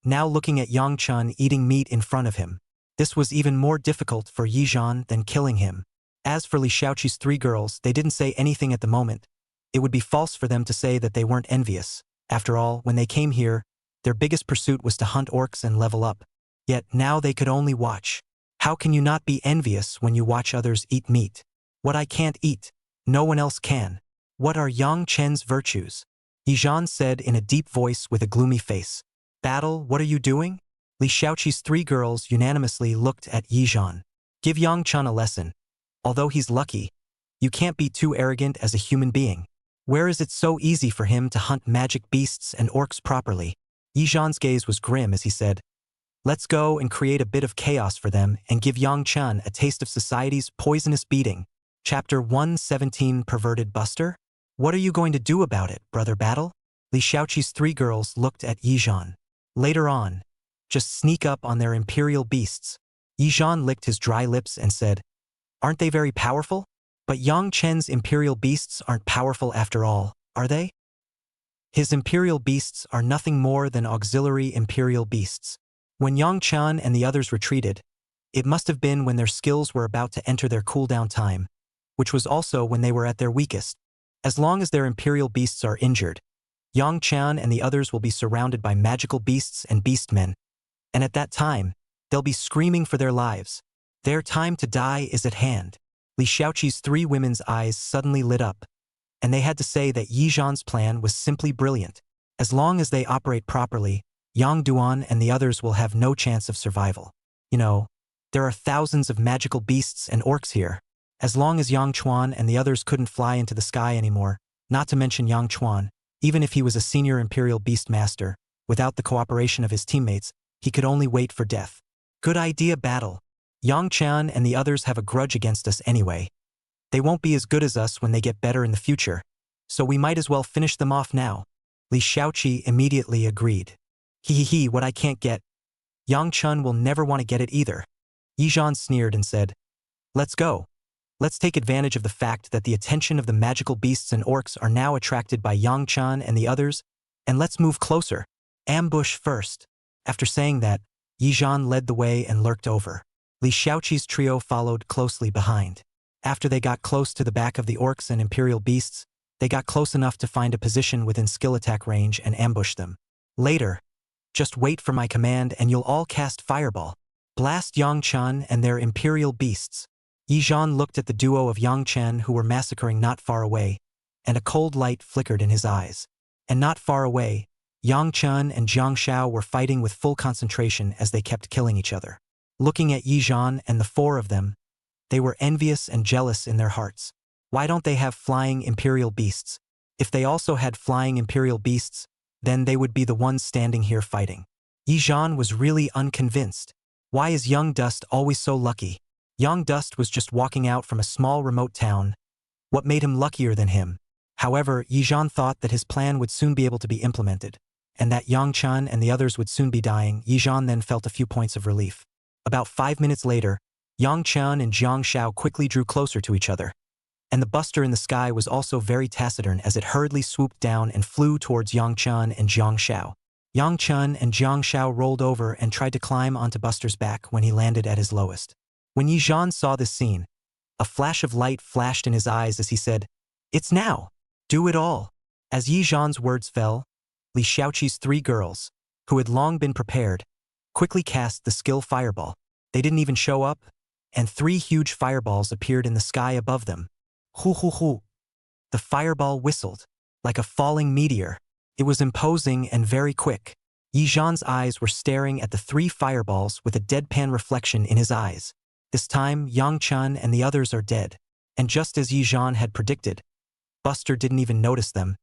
now looking at Yangchen eating meat in front of him, this was even more difficult for Yizhan than killing him. As for Li Xiaoqi's three girls, they didn't say anything at the moment. It would be false for them to say that they weren't envious. After all, when they came here, their biggest pursuit was to hunt orcs and level up. Yet now they could only watch. How can you not be envious when you watch others eat meat? What I can't eat, no one else can. What are Yang Chen's virtues? Yizhan said in a deep voice with a gloomy face. Battle, what are you doing? Li Xiaoqi's three girls unanimously looked at Yizhan. Give Yang Chen a lesson. Although he's lucky, you can't be too arrogant as a human being. Where is it so easy for him to hunt magic beasts and orcs properly? Yizhan's gaze was grim as he said, let's go and create a bit of chaos for them and give Yang Chen a taste of society's poisonous beating. Chapter 117 Perverted Buster? What are you going to do about it, Brother Battle? Li Xiaoqi's three girls looked at Yizhan. Later on, just sneak up on their imperial beasts. Yizhan licked his dry lips and said, aren't they very powerful? But Yang Chen's imperial beasts aren't powerful after all, are they? His imperial beasts are nothing more than auxiliary imperial beasts. When Yang Chen and the others retreated, it must have been when their skills were about to enter their cooldown time, which was also when they were at their weakest. As long as their imperial beasts are injured, Yang Chen and the others will be surrounded by magical beasts and beastmen, and at that time, they'll be screaming for their lives. Their time to die is at hand. Li Xiaoqi's three women's eyes suddenly lit up, and they had to say that Yizhan's plan was simply brilliant. As long as they operate properly, Yang Duan and the others will have no chance of survival. You know, there are thousands of magical beasts and orcs here. As long as Yang Chuan and the others couldn't fly into the sky anymore, not to mention Yang Chuan, even if he was a senior imperial beast master, without the cooperation of his teammates, he could only wait for death. Good idea, Battle. Yang Chen and the others have a grudge against us anyway. They won't be as good as us when they get better in the future, so we might as well finish them off now. Li Xiaoqi immediately agreed. He, what I can't get. Yang Chen will never want to get it either. Yizhan sneered and said, let's go. Let's take advantage of the fact that the attention of the magical beasts and orcs are now attracted by Yangchan and the others, and let's move closer. Ambush first. After saying that, Yizhan led the way and lurked over. Li Xiaoqi's trio followed closely behind. After they got close to the back of the orcs and imperial beasts, they got close enough to find a position within skill attack range and ambush them. Later, just wait for my command and you'll all cast Fireball. Blast Yangchan and their imperial beasts. Yizhan looked at the duo of Yangchen who were massacring not far away, and a cold light flickered in his eyes. And not far away, Yangchen and Jiangshao were fighting with full concentration as they kept killing each other. Looking at Yizhan and the four of them, they were envious and jealous in their hearts. Why don't they have flying imperial beasts? If they also had flying imperial beasts, then they would be the ones standing here fighting. Yizhan was really unconvinced. Why is Young Dust always so lucky? Young Dust was just walking out from a small remote town. What made him luckier than him? However, Yizhan thought that his plan would soon be able to be implemented, and that Yangchan and the others would soon be dying. Yizhan then felt a few points of relief. About 5 minutes later, Yangchan and Jiangshao quickly drew closer to each other. And the buster in the sky was also very taciturn as it hurriedly swooped down and flew towards Yangchan and Jiangshao. Yangchan and Jiangshao rolled over and tried to climb onto Buster's back when he landed at his lowest. When Yizhan saw this scene, a flash of light flashed in his eyes as he said, "It's now! Do it all!" As Yizhan's words fell, Li Xiaoqi's 3 girls, who had long been prepared, quickly cast the skill Fireball. They didn't even show up, and 3 huge fireballs appeared in the sky above them. Hoo hoo hoo. The fireball whistled, like a falling meteor. It was imposing and very quick. Yizhan's eyes were staring at the 3 fireballs with a deadpan reflection in his eyes. This time, Yangchan and the others are dead. And just as Yizhan had predicted, Buster didn't even notice them.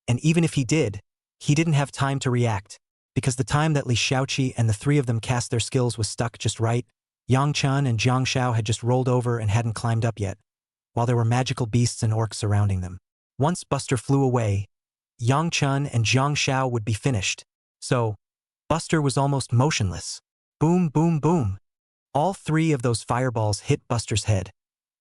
And even if he did, he didn't have time to react, because the time that Li Xiaoqi and the 3 of them cast their skills was stuck just right. Yangchan and Jiangshao had just rolled over and hadn't climbed up yet, while there were magical beasts and orcs surrounding them. Once Buster flew away, Yangchan and Jiangshao would be finished. So, Buster was almost motionless. Boom, boom, boom. All 3 of those fireballs hit Buster's head,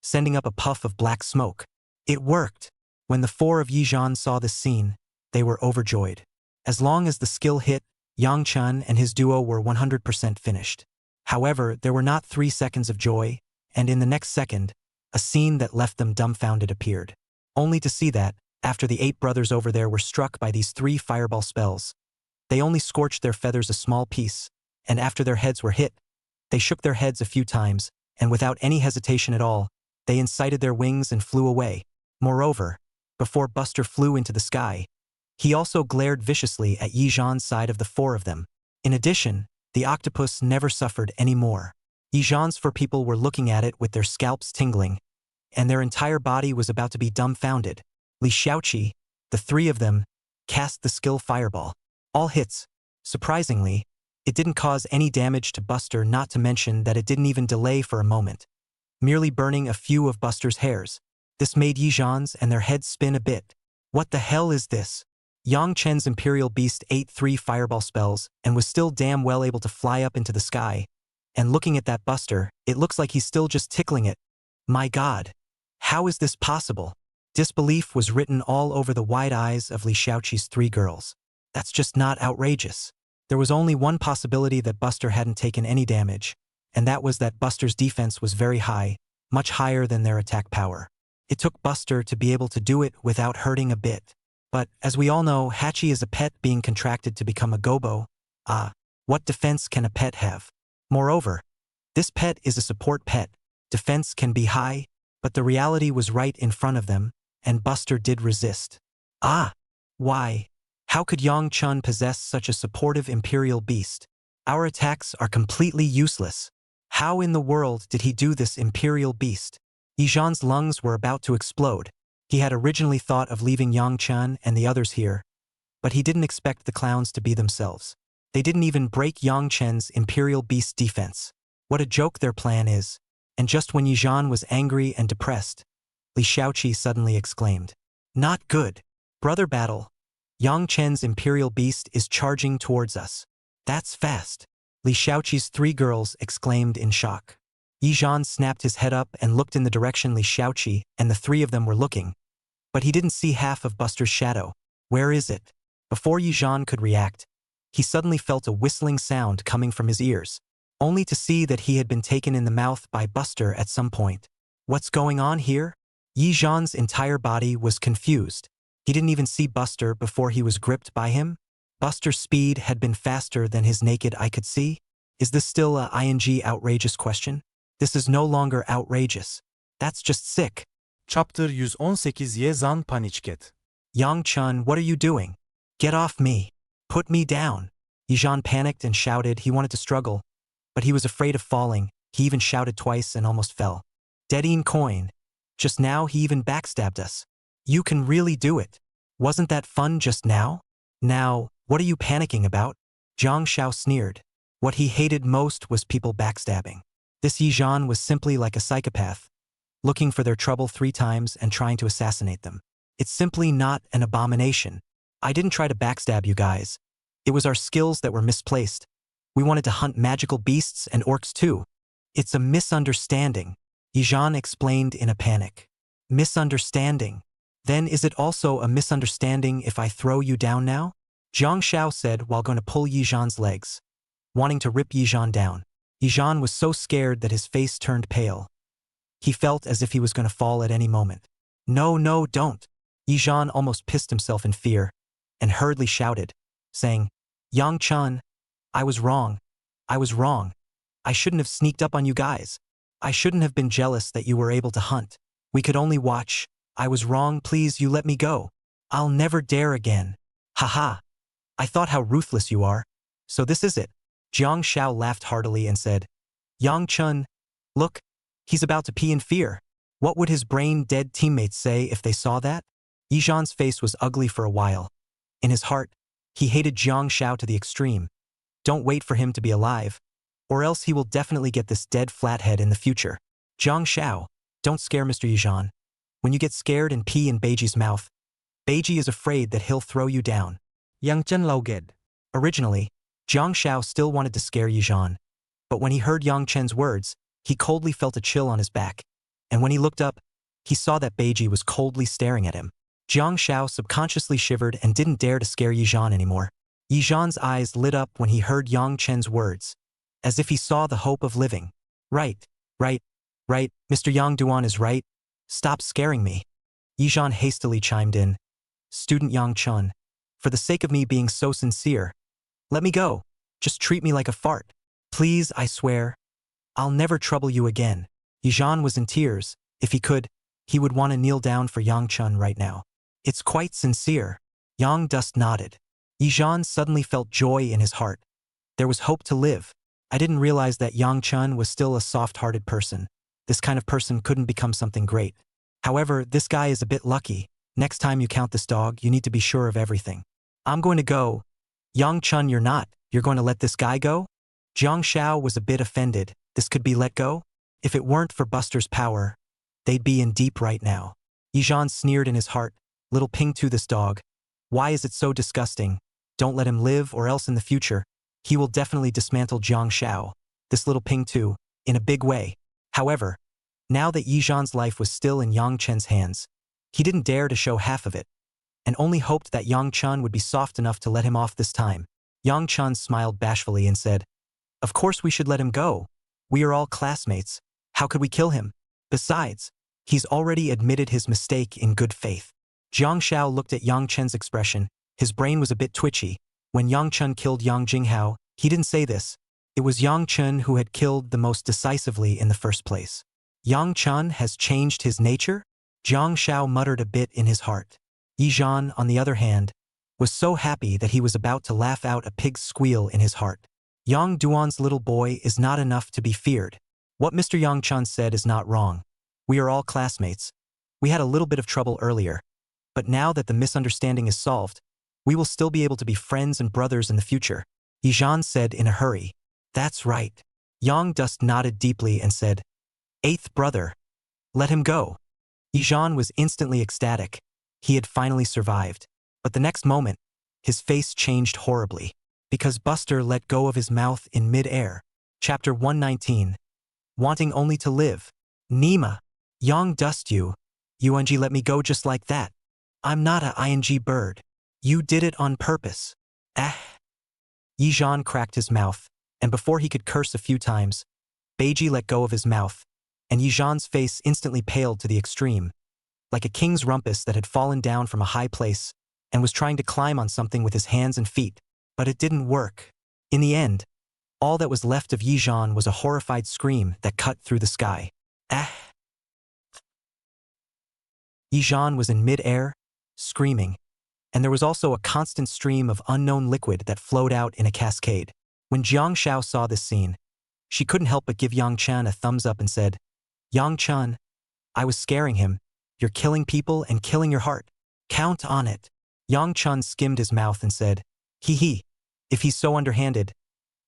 sending up a puff of black smoke. It worked. When the 4 of Yizhan saw this scene, they were overjoyed. As long as the skill hit, Yangchan and his duo were 100% finished. However, there were not 3 seconds of joy, and in the next second, a scene that left them dumbfounded appeared. Only to see that, after the 8 brothers over there were struck by these 3 fireball spells, they only scorched their feathers a small piece, and after their heads were hit, they shook their heads a few times, and without any hesitation at all, they incited their wings and flew away. Moreover, before Buster flew into the sky, he also glared viciously at Yizhan's side of the 4 of them. In addition, the octopus never suffered any more. Yizhan's 4 people were looking at it with their scalps tingling, and their entire body was about to be dumbfounded. Li Xiaoqi, the 3 of them, cast the skill Fireball. All hits. Surprisingly, it didn't cause any damage to Buster, not to mention that it didn't even delay for a moment, merely burning a few of Buster's hairs. This made Yizhan's and their heads spin a bit. What the hell is this? Yangchen's Imperial Beast ate 3 fireball spells and was still damn well able to fly up into the sky. And looking at that Buster, it looks like he's still just tickling it. My God. How is this possible? Disbelief was written all over the wide eyes of Li Xiaoqi's 3 girls. That's just not outrageous. There was only one possibility that Buster hadn't taken any damage, and that was that Buster's defense was very high, much higher than their attack power. It took Buster to be able to do it without hurting a bit. But, as we all know, Hachi is a pet being contracted to become a gobo. What defense can a pet have? Moreover, this pet is a support pet. Defense can be high, but the reality was right in front of them, and Buster did resist. Why? How could Yangchun possess such a supportive imperial beast? Our attacks are completely useless. How in the world did he do this imperial beast? Yizhan's lungs were about to explode. He had originally thought of leaving Yangchun and the others here, but he didn't expect the clowns to be themselves. They didn't even break Yangchen's imperial beast defense. What a joke their plan is. And just when Yizhan was angry and depressed, Li Xiaoqi suddenly exclaimed, "Not good. Brother battle. Yangchen's imperial beast is charging towards us. That's fast." Li Xiaoqi's 3 girls exclaimed in shock. Yizhan snapped his head up and looked in the direction Li Xiaoqi and the three of them were looking. But he didn't see half of Buster's shadow. Where is it? Before Yizhan could react, he suddenly felt a whistling sound coming from his ears, only to see that he had been taken in the mouth by Buster at some point. What's going on here? Yizhan's entire body was confused. He didn't even see Buster before he was gripped by him. Buster's speed had been faster than his naked eye could see. Is this still a ing outrageous question? This is no longer outrageous. That's just sick. Chapter 118 Yezan Paniçket. Yang Chun, what are you doing? Get off me. Put me down. Yizhan panicked and shouted. He wanted to struggle, but he was afraid of falling. He even shouted twice and almost fell. Deadine coin. Just now he even backstabbed us. You can really do it. Wasn't that fun just now? Now, what are you panicking about? Jiang Xiao sneered. What he hated most was people backstabbing. This Yizhan was simply like a psychopath, looking for their trouble 3 times and trying to assassinate them. It's simply not an abomination. I didn't try to backstab you guys. It was our skills that were misplaced. We wanted to hunt magical beasts and orcs too. It's a misunderstanding, Yizhan explained in a panic. Misunderstanding? Then is it also a misunderstanding if I throw you down now? Jiang Xiao said while going to pull Yizhan's legs, wanting to rip Yizhan down. Yizhan was so scared that his face turned pale. He felt as if he was going to fall at any moment. No, no, don't. Yizhan almost pissed himself in fear and hurriedly shouted, saying, Yang Chun, I was wrong. I was wrong. I shouldn't have sneaked up on you guys. I shouldn't have been jealous that you were able to hunt. We could only watch. I was wrong, please you let me go. I'll never dare again. Haha. I thought how ruthless you are. So this is it. Jiang Xiao laughed heartily and said, Yang Chun, look, he's about to pee in fear. What would his brain-dead teammates say if they saw that? Yizhan's face was ugly for a while. In his heart, he hated Jiang Xiao to the extreme. Don't wait for him to be alive, or else he will definitely get this dead flathead in the future. Jiang Xiao, don't scare Mr. Yizhan. When you get scared and pee in Beiji's mouth, Beiji is afraid that he'll throw you down. Yang Chen Lauged. Originally, Jiang Xiao still wanted to scare Yizhan, but when he heard Yang Chen's words, he coldly felt a chill on his back, and when he looked up, he saw that Beiji was coldly staring at him. Jiang Xiao subconsciously shivered and didn't dare to scare Yizhan anymore. Yizhan's eyes lit up when he heard Yang Chen's words, as if he saw the hope of living. Right, Mr. Yang Duan is right. Stop scaring me. Yizhan hastily chimed in. Student Yang Chun, for the sake of me being so sincere, let me go. Just treat me like a fart. Please, I swear. I'll never trouble you again. Yizhan was in tears. If he could, he would want to kneel down for Yang Chun right now. It's quite sincere. Yang Dust nodded. Yizhan suddenly felt joy in his heart. There was hope to live. I didn't realize that Yang Chun was still a soft-hearted person. This kind of person couldn't become something great. However, this guy is a bit lucky. Next time you count this dog, you need to be sure of everything. I'm going to go. Yang Chun, you're not. You're going to let this guy go? Jiang Xiao was a bit offended. This could be let go? If it weren't for Buster's power, they'd be in deep right now. Yizhan sneered in his heart. Little ping to this dog. Why is it so disgusting? Don't let him live or else in the future, he will definitely dismantle Jiang Xiao. This little ping too, in a big way. However, now that Yizhan's life was still in Yang Chen's hands, he didn't dare to show half of it, and only hoped that Yang Chun would be soft enough to let him off this time. Yang Chun smiled bashfully and said, Of course we should let him go. We are all classmates. How could we kill him? Besides, he's already admitted his mistake in good faith. Jiang Xiao looked at Yang Chen's expression. His brain was a bit twitchy. When Yang Chun killed Yang Jinghao, he didn't say this. It was Yang Chun who had killed the most decisively in the first place. Yang Chun has changed his nature? Jiang Xiao muttered a bit in his heart. Yizhan, on the other hand, was so happy that he was about to laugh out a pig's squeal in his heart. Yang Duan's little boy is not enough to be feared. What Mr. Yang Chun said is not wrong. We are all classmates. We had a little bit of trouble earlier, but now that the misunderstanding is solved, we will still be able to be friends and brothers in the future, Yizhan said in a hurry. That's right. Yang Dust nodded deeply and said, Eighth brother. Let him go. Yizhan was instantly ecstatic. He had finally survived. But the next moment, his face changed horribly, because Buster let go of his mouth in mid-air. Chapter 119. wanting only to live. Nima. Yang dust you. UNG let me go just like that. I'm not a ing bird. You did it on purpose. Ah. Yizhan cracked his mouth, and before he could curse a few times, Beiji let go of his mouth, and Yizhan's face instantly paled to the extreme, like a king's rumpus that had fallen down from a high place and was trying to climb on something with his hands and feet, but it didn't work. In the end, all that was left of Yizhan was a horrified scream that cut through the sky. Ah! Yizhan was in mid-air, screaming, and there was also a constant stream of unknown liquid that flowed out in a cascade. When Jiang Xiao saw this scene, she couldn't help but give Yang Chen a thumbs up and said, Yang Chen, I was scaring him. You're killing people and killing your heart. Count on it. Yang Chen skimmed his mouth and said, Hee. If he's so underhanded,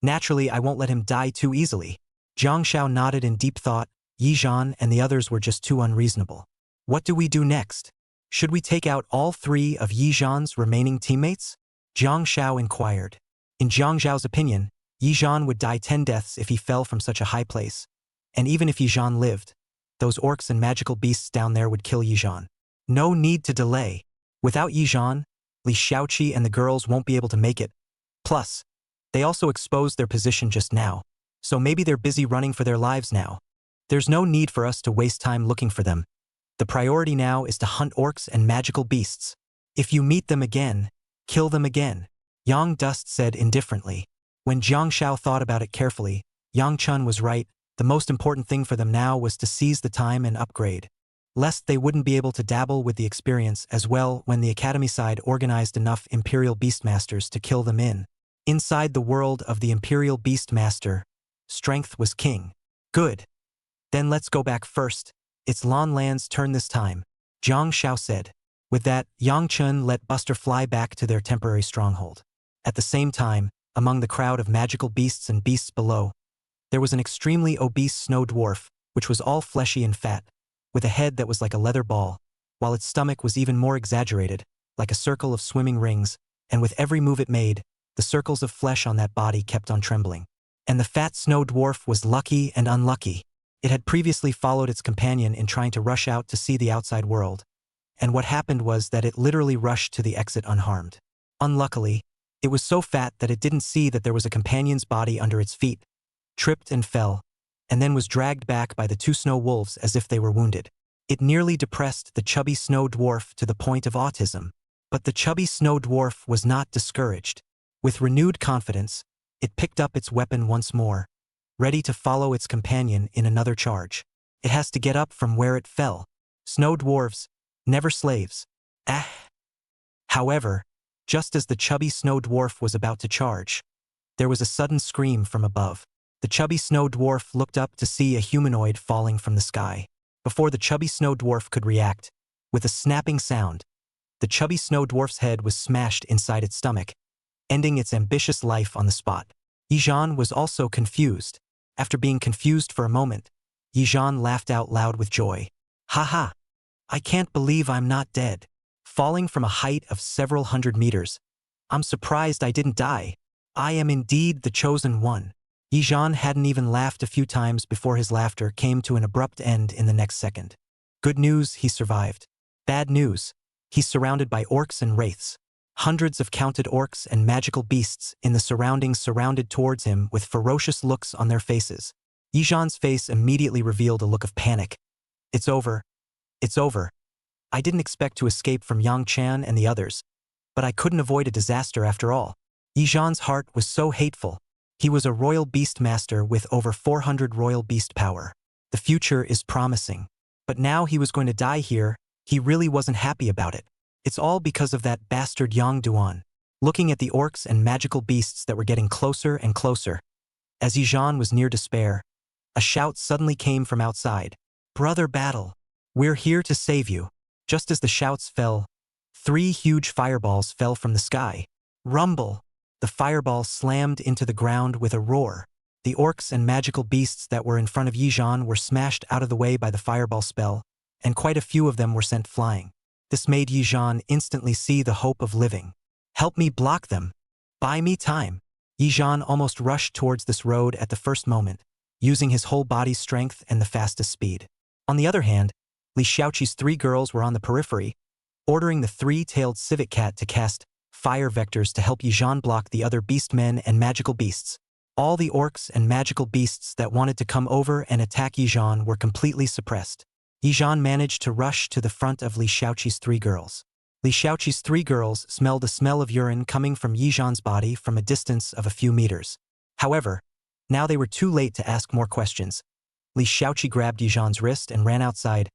naturally I won't let him die too easily. Jiang Xiao nodded in deep thought. Yizhan and the others were just too unreasonable. What do we do next? Should we take out all 3 of Yizhan's remaining teammates? Jiang Xiao inquired. In Jiang Xiao's opinion, Yizhan would die 10 deaths if he fell from such a high place. And even if Yizhan lived, those orcs and magical beasts down there would kill Yizhan. No need to delay. Without Yizhan, Li Xiaoqi and the girls won't be able to make it. Plus, they also exposed their position just now, so maybe they're busy running for their lives now. There's no need for us to waste time looking for them. The priority now is to hunt orcs and magical beasts. If you meet them again, kill them again, Yang Dust said indifferently. When Jiang Xiao thought about it carefully, Yang Chen was right. The most important thing for them now was to seize the time and upgrade, lest they wouldn't be able to dabble with the experience as well when the Academy side organized enough Imperial Beastmasters to kill them in. Inside the world of the Imperial Beastmaster, strength was king. Good. Then let's go back first. It's Lan Lan's turn this time, Jiang Xiao said. With that, Yang Chen let Buster fly back to their temporary stronghold. At the same time, among the crowd of magical beasts and beasts below, there was an extremely obese snow dwarf, which was all fleshy and fat, with a head that was like a leather ball, while its stomach was even more exaggerated, like a circle of swimming rings, and with every move it made, the circles of flesh on that body kept on trembling. And the fat snow dwarf was lucky and unlucky. It had previously followed its companion in trying to rush out to see the outside world, and what happened was that it literally rushed to the exit unharmed. Unluckily, it was so fat that it didn't see that there was a companion's body under its feet, tripped and fell, and then was dragged back by the 2 snow wolves as if they were wounded. It nearly depressed the chubby snow dwarf to the point of autism. But the chubby snow dwarf was not discouraged. With renewed confidence, it picked up its weapon once more, ready to follow its companion in another charge. It has to get up from where it fell. Snow dwarves, never slaves. Ah! However, just as the chubby snow dwarf was about to charge, there was a sudden scream from above. The chubby snow dwarf looked up to see a humanoid falling from the sky. Before the chubby snow dwarf could react, with a snapping sound, the chubby snow dwarf's head was smashed inside its stomach, ending its ambitious life on the spot. Yizhan was also confused. After being confused for a moment, Yizhan laughed out loud with joy. Haha! I can't believe I'm not dead. Falling from a height of several hundred meters, I'm surprised I didn't die. I am indeed the chosen one. Yizhan hadn't even laughed a few times before his laughter came to an abrupt end in the next second. Good news, he survived. Bad news, he's surrounded by orcs and wraiths. Hundreds of counted orcs and magical beasts in the surroundings surrounded towards him with ferocious looks on their faces. Yizhan's face immediately revealed a look of panic. It's over. It's over. I didn't expect to escape from Yang Chan and the others, but I couldn't avoid a disaster after all. Yizhan's heart was so hateful. He was a royal beast master with over 400 royal beast power. The future is promising. But now he was going to die here. He really wasn't happy about it. It's all because of that bastard Yang Duan. Looking at the orcs and magical beasts that were getting closer and closer, as Yizhan was near despair, a shout suddenly came from outside. Brother Battle, we're here to save you. Just as the shouts fell, 3 huge fireballs fell from the sky. Rumble! The fireball slammed into the ground with a roar. The orcs and magical beasts that were in front of Yizhan were smashed out of the way by the fireball spell, and quite a few of them were sent flying. This made Yizhan instantly see the hope of living. Help me block them. Buy me time. Yizhan almost rushed towards this road at the first moment, using his whole body's strength and the fastest speed. On the other hand, Li Xiaoqi's 3 girls were on the periphery, ordering the 3-tailed civet cat to cast fire vectors to help Yizhan block the other beastmen and magical beasts. All the orcs and magical beasts that wanted to come over and attack Yizhan were completely suppressed. Yizhan managed to rush to the front of Li Xiaoqi's 3 girls. Li Xiaoqi's 3 girls smelled a smell of urine coming from Yizhan's body from a distance of a few meters. However, now they were too late to ask more questions. Li Xiaoqi grabbed Yizhan's wrist and ran outside.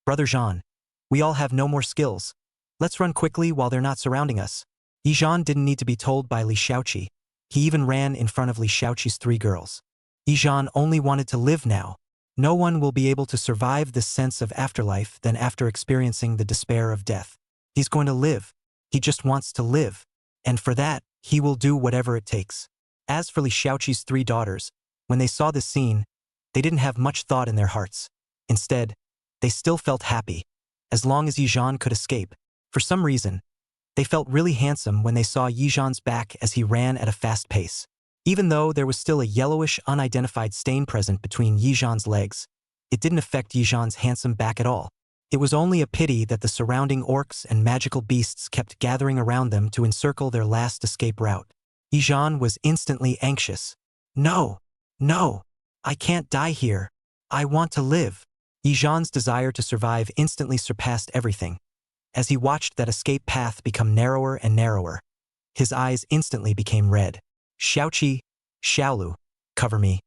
"Brother Zhan, we all have no more skills. Let's run quickly while they're not surrounding us." Yizhan didn't need to be told by Li Xiaoqi. He even ran in front of Li Xiaoqi's 3 girls. Yizhan only wanted to live now. No one will be able to survive this sense of afterlife than after experiencing the despair of death. He's going to live. He just wants to live. And for that, he will do whatever it takes. As for Li Xiaoqi's 3 daughters, when they saw this scene, they didn't have much thought in their hearts. Instead, they still felt happy, as long as Yizhan could escape. For some reason, they felt really handsome when they saw Yizhan's back as he ran at a fast pace. Even though there was still a yellowish, unidentified stain present between Yizhan's legs, it didn't affect Yizhan's handsome back at all. It was only a pity that the surrounding orcs and magical beasts kept gathering around them to encircle their last escape route. Yizhan was instantly anxious. "No, no, I can't die here. I want to live." Yizhan's desire to survive instantly surpassed everything. As he watched that escape path become narrower and narrower, his eyes instantly became red. "Xiaoqi, Xiaolu, cover me.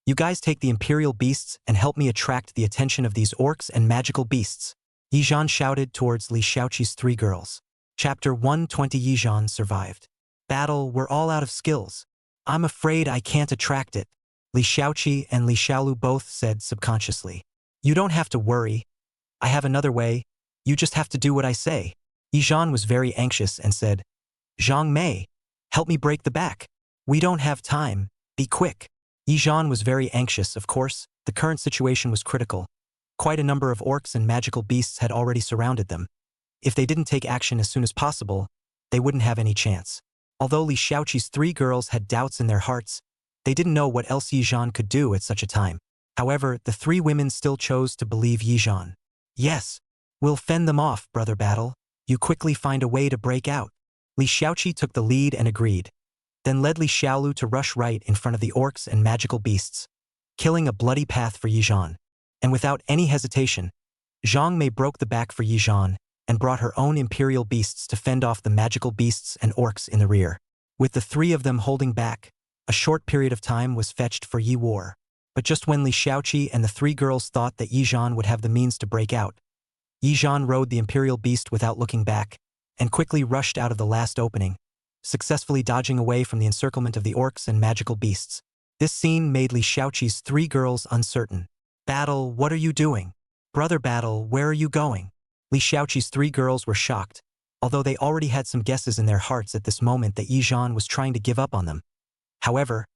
You guys take the imperial beasts and help me attract the attention of these orcs and magical beasts," Yizhan shouted towards Li Xiaoqi's 3 girls. Chapter 120. Yizhan survived. "Battle, we're all out of skills. I'm afraid I can't attract it," Li Xiaoqi and Li Xiaolu both said subconsciously. "You don't have to worry. I have another way. You just have to do what I say." Yizhan was very anxious and said, "Zhang Mei, help me break the back. We don't have time. Be quick." Yizhan was very anxious, of course. The current situation was critical. Quite a number of orcs and magical beasts had already surrounded them. If they didn't take action as soon as possible, they wouldn't have any chance. Although Li Xiaoqi's 3 girls had doubts in their hearts, they didn't know what else Yizhan could do at such a time. However, the 3 women still chose to believe Yizhan. "Yes, we'll fend them off, Brother Battle. You quickly find a way to break out." Li Xiaoqi took the lead and agreed, then led Li Xiaolu to rush right in front of the orcs and magical beasts, killing a bloody path for Yizhan. And without any hesitation, Zhang Mei broke the back for Yizhan and brought her own imperial beasts to fend off the magical beasts and orcs in the rear. With the 3 of them holding back, a short period of time was fetched for Yi War. But just when Li Xiaoqi and the 3 girls thought that Yizhan would have the means to break out, Yizhan rode the imperial beast without looking back and quickly rushed out of the last opening, successfully dodging away from the encirclement of the orcs and magical beasts. This scene made Li Xiaoqi's 3 girls uncertain. "Battle, what are you doing? Brother Battle, where are you going?" Li Xiaoqi's 3 girls were shocked, although they already had some guesses in their hearts at this moment that Yizhan was trying to give up on them. However,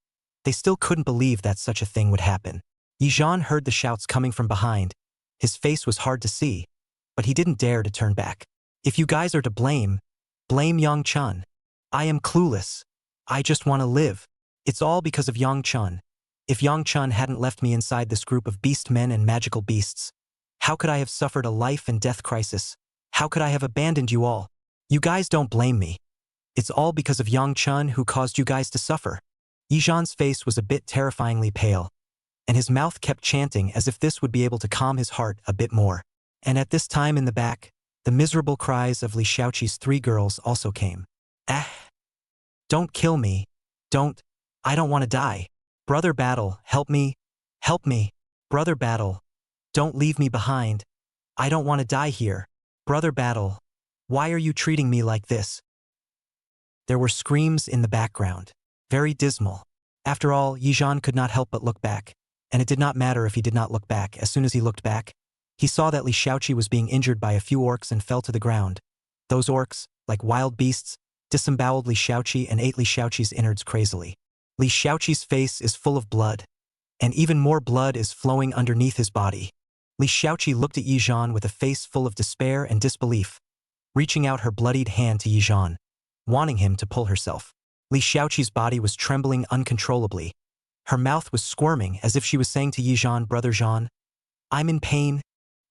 they still couldn't believe that such a thing would happen. Yizhan heard the shouts coming from behind. His face was hard to see, but he didn't dare to turn back. "If you guys are to blame, blame Yang Chun. I am clueless. I just want to live. It's all because of Yang Chun. If Yang Chun hadn't left me inside this group of beast men and magical beasts, how could I have suffered a life and death crisis? How could I have abandoned you all? You guys don't blame me. It's all because of Yang Chun who caused you guys to suffer." Yizhan's face was a bit terrifyingly pale, and his mouth kept chanting as if this would be able to calm his heart a bit more. And at this time in the back, the miserable cries of Li Xiaoqi's 3 girls also came. "Ah! Don't kill me. I don't want to die. Brother Battle, help me. Help me. Brother Battle, don't leave me behind. I don't want to die here. Brother Battle, why are you treating me like this?" There were screams in the background. Very dismal. After all, Yizhan could not help but look back, and it did not matter if he did not look back. As soon as he looked back, he saw that Li Xiaoqi was being injured by a few orcs and fell to the ground. Those orcs, like wild beasts, disemboweled Li Xiaoqi and ate Li Xiaoqi's innards crazily. Li Xiaoqi's face is full of blood, and even more blood is flowing underneath his body. Li Xiaoqi looked at Yizhan with a face full of despair and disbelief, reaching out her bloodied hand to Yizhan, wanting him to pull herself. Li Xiaoqi's body was trembling uncontrollably, Her mouth was squirming as if she was saying to Yizhan, "Brother Zhan, I'm in pain."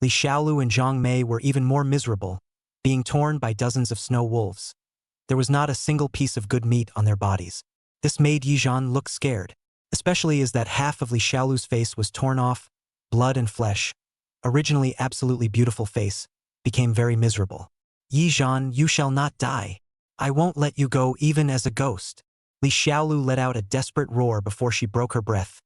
Li Xiaolu and Zhang Mei were even more miserable, being torn by dozens of snow wolves. There was not a single piece of good meat on their bodies. This made Yizhan look scared, especially as that half of Li Xiaolu's face was torn off, blood and flesh, originally absolutely beautiful face, became very miserable. "Yizhan, you shall not die. I won't let you go even as a ghost." Li Xiaolu let out a desperate roar before she broke her breath,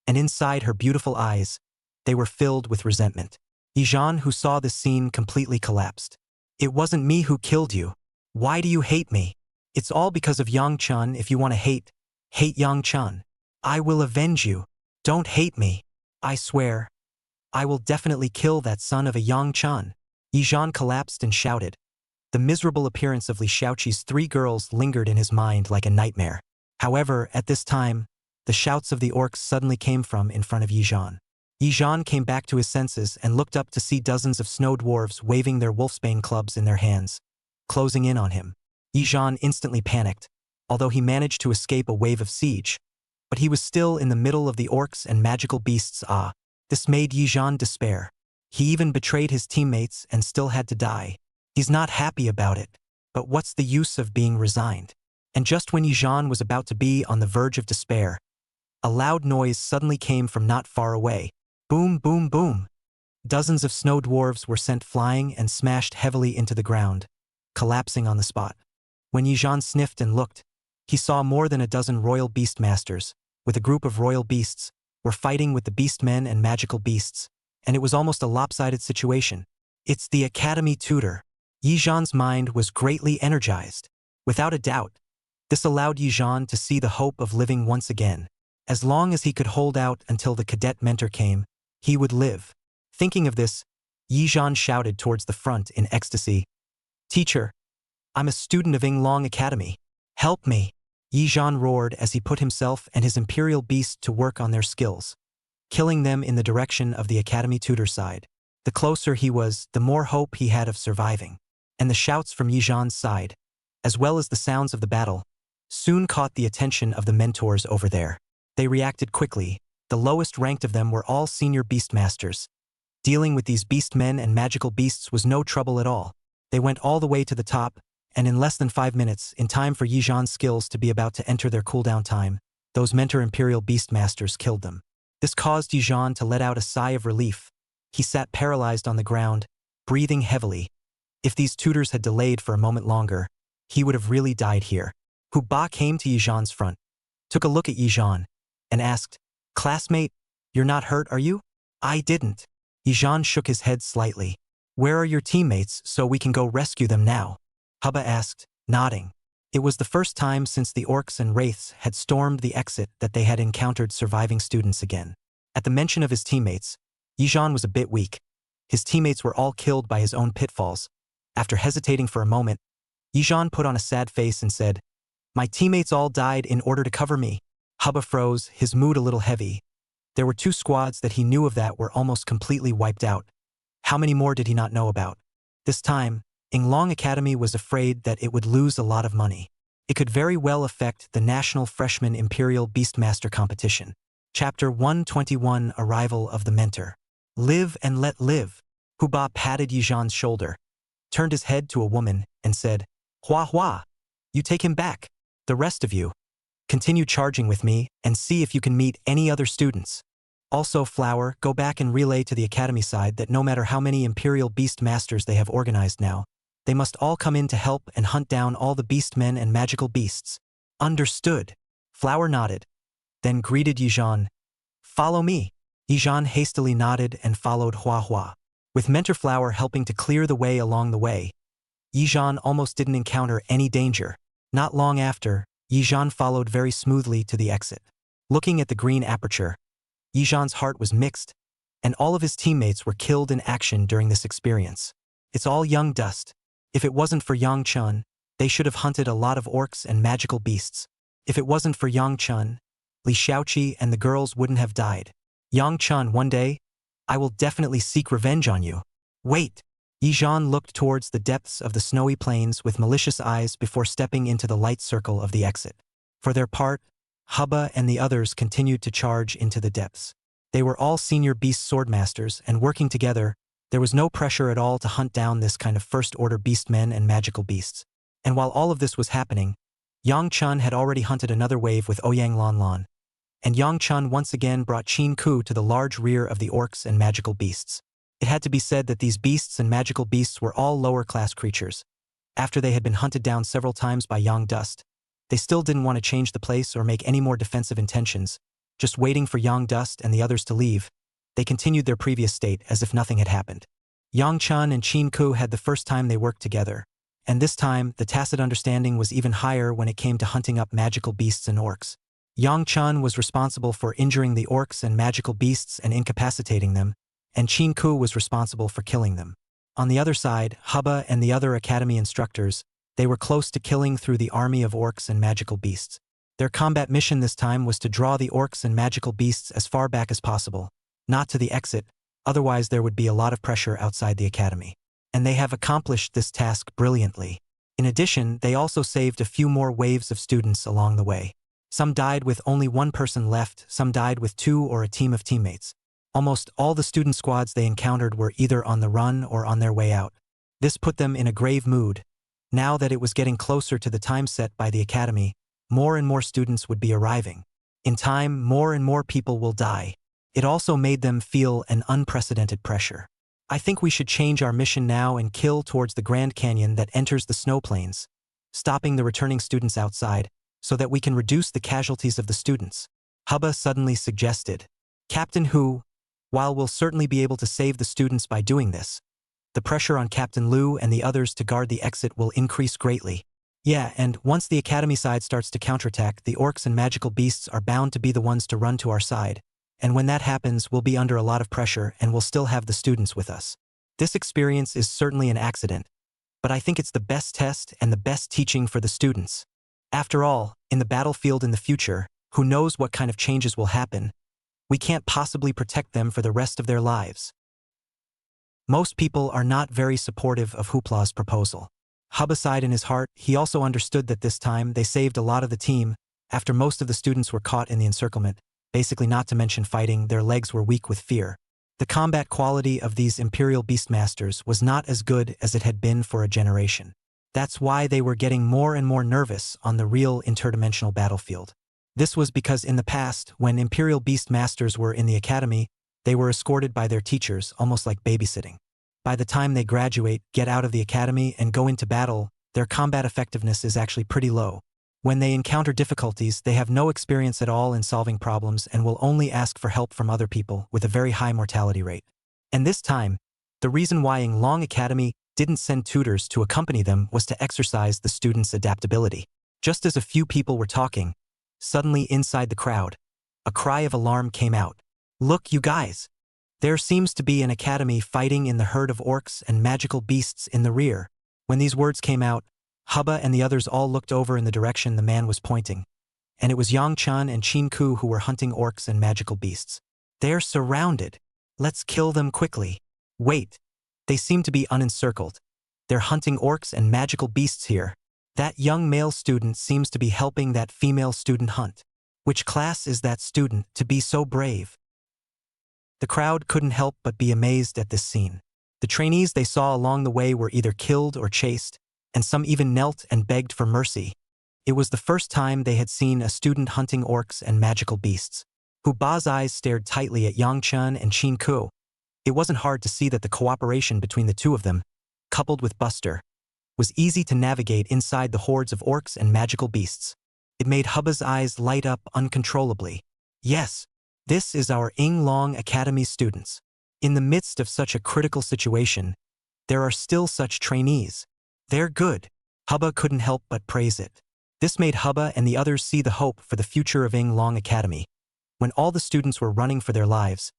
and inside her beautiful eyes, they were filled with resentment. Yizhan, who saw this scene, completely collapsed. "It wasn't me who killed you. Why do you hate me? It's all because of Yang Chun. If you want to hate Yang Chun. I will avenge you. Don't hate me. I swear. I will definitely kill that son of a Yang Chun." Yizhan collapsed and shouted. The miserable appearance of Li Xiaoqi's 3 girls lingered in his mind like a nightmare. However, at this time, the shouts of the orcs suddenly came from in front of Yizhan. Yizhan came back to his senses and looked up to see dozens of snow dwarves waving their wolfsbane clubs in their hands, closing in on him. Yizhan instantly panicked, although he managed to escape a wave of siege. But he was still in the middle of the orcs and magical beasts. This made Yizhan despair. He even betrayed his teammates and still had to die. He's not happy about it, but what's the use of being resigned? And just when Yizhan was about to be on the verge of despair, a loud noise suddenly came from not far away. Boom, boom, boom. Dozens of snow dwarves were sent flying and smashed heavily into the ground, collapsing on the spot. When Yizhan sniffed and looked, he saw more than a dozen royal beast masters, with a group of royal beasts, were fighting with the beast men and magical beasts, and it was almost a lopsided situation. It's the Academy Tutor. Yizhan's mind was greatly energized. Without a doubt, this allowed Yizhan to see the hope of living once again. As long as he could hold out until the cadet mentor came, he would live. Thinking of this, Yizhan shouted towards the front in ecstasy, "Teacher, I'm a student of Yinglong Academy. Help me!" Yizhan roared as he put himself and his imperial beast to work on their skills, killing them in the direction of the Academy Tutor side. The closer he was, the more hope he had of surviving. And the shouts from Yizhan's side, as well as the sounds of the battle, soon caught the attention of the mentors over there. They reacted quickly. The lowest ranked of them were all senior beastmasters. Dealing with these beast men and magical beasts was no trouble at all. They went all the way to the top, and in less than 5 minutes, in time for Yizhan's skills to be about to enter their cooldown time, those mentor imperial beastmasters killed them. This caused Yizhan to let out a sigh of relief. He sat paralyzed on the ground, breathing heavily. If these tutors had delayed for a moment longer, he would have really died here. Hu Ba came to Yizhan's front, took a look at Yizhan, and asked, "Classmate, you're not hurt, are you?" "I didn't." Yizhan shook his head slightly. "Where are your teammates so we can go rescue them now?" Hubba asked, nodding. It was the first time since the orcs and wraiths had stormed the exit that they had encountered surviving students again. At the mention of his teammates, Yizhan was a bit weak. His teammates were all killed by his own pitfalls. After hesitating for a moment, Yizhan put on a sad face and said, "My teammates all died in order to cover me." Hubba froze, his mood a little heavy. There were 2 squads that he knew of that were almost completely wiped out. How many more did he not know about? This time, Yinglong Academy was afraid that it would lose a lot of money. It could very well affect the National Freshman Imperial Beastmaster Competition. Chapter 121, Arrival of the Mentor. "Live and let live." Hu Ba patted Yizhan's shoulder, turned his head to a woman, and said, "Hua Hua, you take him back. The rest of you, continue charging with me and see if you can meet any other students. Also, Flower, go back and relay to the academy side that no matter how many Imperial Beast Masters they have organized now, they must all come in to help and hunt down all the beast men and magical beasts." "Understood." Flower nodded, then greeted Yizhan, "Follow me." Yizhan hastily nodded and followed Hua Hua. With Mentor Flower helping to clear the way along the way, Yizhan almost didn't encounter any danger. Not long after, Yizhan followed very smoothly to the exit. Looking at the green aperture, Yizhan's heart was mixed, and all of his teammates were killed in action during this experience. It's all young dust. If it wasn't for Yang Chun, they should have hunted a lot of orcs and magical beasts. If it wasn't for Yang Chun, Li Xiaoqi and the girls wouldn't have died. Yang Chun, one day, I will definitely seek revenge on you. Wait. Yizhan looked towards the depths of the snowy plains with malicious eyes before stepping into the light circle of the exit. For their part, Hubba and the others continued to charge into the depths. They were all senior beast swordmasters, and working together, there was no pressure at all to hunt down this kind of first-order beastmen and magical beasts. And while all of this was happening, Yang Chun had already hunted another wave with Ouyang Lan Lan, and Yang Chun once again brought Qin Ku to the large rear of the orcs and magical beasts. It had to be said that these beasts and magical beasts were all lower-class creatures. After they had been hunted down several times by Yang Dust, they still didn't want to change the place or make any more defensive intentions. Just waiting for Yang Dust and the others to leave, they continued their previous state as if nothing had happened. Yang Chun and Qin Ku had the first time they worked together, and this time the tacit understanding was even higher when it came to hunting up magical beasts and orcs. Yang Chun was responsible for injuring the orcs and magical beasts and incapacitating them, and Qin Ku was responsible for killing them. On the other side, Hubba and the other academy instructors, they were close to killing through the army of orcs and magical beasts. Their combat mission this time was to draw the orcs and magical beasts as far back as possible, not to the exit, otherwise there would be a lot of pressure outside the academy. And they have accomplished this task brilliantly. In addition, they also saved a few more waves of students along the way. Some died with only one person left, some died with two or a team of teammates. Almost all the student squads they encountered were either on the run or on their way out. This put them in a grave mood. Now that it was getting closer to the time set by the academy, more and more students would be arriving. In time, more and more people will die. It also made them feel an unprecedented pressure. I think we should change our mission now and kill towards the Grand Canyon that enters the snow plains, stopping the returning students outside, so that we can reduce the casualties of the students. Hubba suddenly suggested. Captain Hu, while we'll certainly be able to save the students by doing this, the pressure on Captain Lu and the others to guard the exit will increase greatly. Yeah, and once the academy side starts to counterattack, the orcs and magical beasts are bound to be the ones to run to our side. And when that happens, we'll be under a lot of pressure and we'll still have the students with us. This experience is certainly an accident, but I think it's the best test and the best teaching for the students. After all, in the battlefield in the future, who knows what kind of changes will happen? We can't possibly protect them for the rest of their lives. Most people are not very supportive of Hoopla's proposal. Hubba sighed in his heart. He also understood that this time they saved a lot of the team, after most of the students were caught in the encirclement, basically not to mention fighting, their legs were weak with fear. The combat quality of these Imperial Beastmasters was not as good as it had been for a generation. That's why they were getting more and more nervous on the real interdimensional battlefield. This was because in the past, when Imperial Beastmasters were in the academy, they were escorted by their teachers, almost like babysitting. By the time they graduate, get out of the academy, and go into battle, their combat effectiveness is actually pretty low. When they encounter difficulties, they have no experience at all in solving problems and will only ask for help from other people with a very high mortality rate. And this time, the reason why Yinglong Academy didn't send tutors to accompany them was to exercise the students' adaptability. Just as a few people were talking, suddenly inside the crowd, a cry of alarm came out. Look, you guys! There seems to be an academy fighting in the herd of orcs and magical beasts in the rear. When these words came out, Hubba and the others all looked over in the direction the man was pointing. And it was Yang Chun and Qin Ku who were hunting orcs and magical beasts. They're surrounded. Let's kill them quickly. Wait. They seem to be unencircled. They're hunting orcs and magical beasts here. That young male student seems to be helping that female student hunt. Which class is that student to be so brave? The crowd couldn't help but be amazed at this scene. The trainees they saw along the way were either killed or chased, and some even knelt and begged for mercy. It was the first time they had seen a student hunting orcs and magical beasts. Huba's eyes stared tightly at Yang Chun and Qin Ku. It wasn't hard to see that the cooperation between the two of them, coupled with Buster, was easy to navigate inside the hordes of orcs and magical beasts. It made Hubba's eyes light up uncontrollably. Yes, this is our Yinglong Academy students. In the midst of such a critical situation, there are still such trainees. They're good. Hubba couldn't help but praise it. This made Hubba and the others see the hope for the future of Yinglong Academy. When all the students were running for their lives,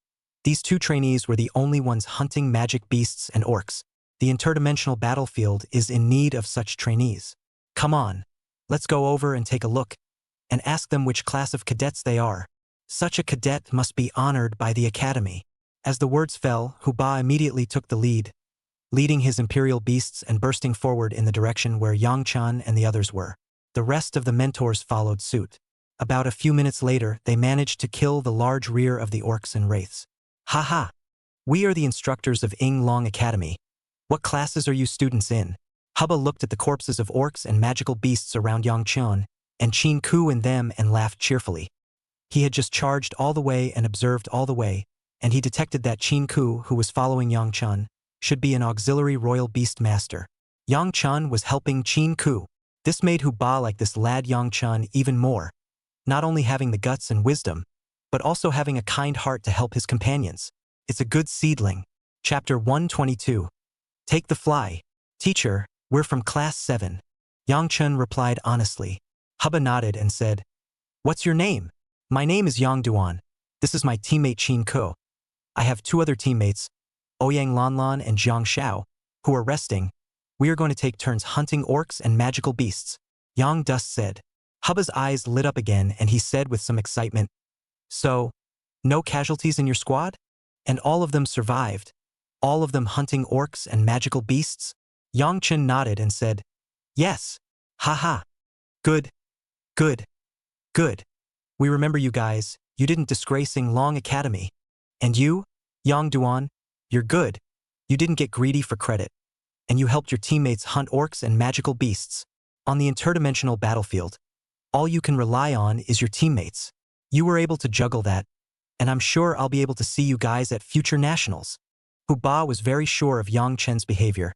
these two trainees were the only ones hunting magic beasts and orcs. The interdimensional battlefield is in need of such trainees. Come on, let's go over and take a look, and ask them which class of cadets they are. Such a cadet must be honored by the academy. As the words fell, Huba immediately took the lead, leading his imperial beasts and bursting forward in the direction where Yang Chan and the others were. The rest of the mentors followed suit. About a few minutes later, they managed to kill the large rear of the orcs and wraiths. Haha! We are the instructors of Yinglong Academy. What classes are you students in? Hubba looked at the corpses of orcs and magical beasts around Yangchun, and Qin Ku and them and laughed cheerfully. He had just charged all the way and observed all the way, and he detected that Qin Ku, who was following Yangchun, should be an auxiliary royal beast master. Yangchun was helping Qin Ku. This made Huba like this lad Yangchun even more, not only having the guts and wisdom, but also having a kind heart to help his companions. It's a good seedling. Chapter 122. Take the fly. Teacher, we're from class 7. Yangchun replied honestly. Hubba nodded and said, What's your name? My name is Yang Duan. This is my teammate Qin Ku. I have 2 other teammates, Ouyang Lanlan and Jiang Xiao, who are resting. We are going to take turns hunting orcs and magical beasts. Yang Dust said. Hubba's eyes lit up again and he said with some excitement, So, no casualties in your squad? And all of them survived? All of them hunting orcs and magical beasts? Yangchun nodded and said, Yes. Haha. Good. Good. Good. We remember you guys. You didn't disgrace Yinglong Academy. And you, Yang Duan, you're good. You didn't get greedy for credit. And you helped your teammates hunt orcs and magical beasts. On the interdimensional battlefield, all you can rely on is your teammates. You were able to juggle that, and I'm sure I'll be able to see you guys at future nationals. Huba was very sure of Yang Chen's behavior,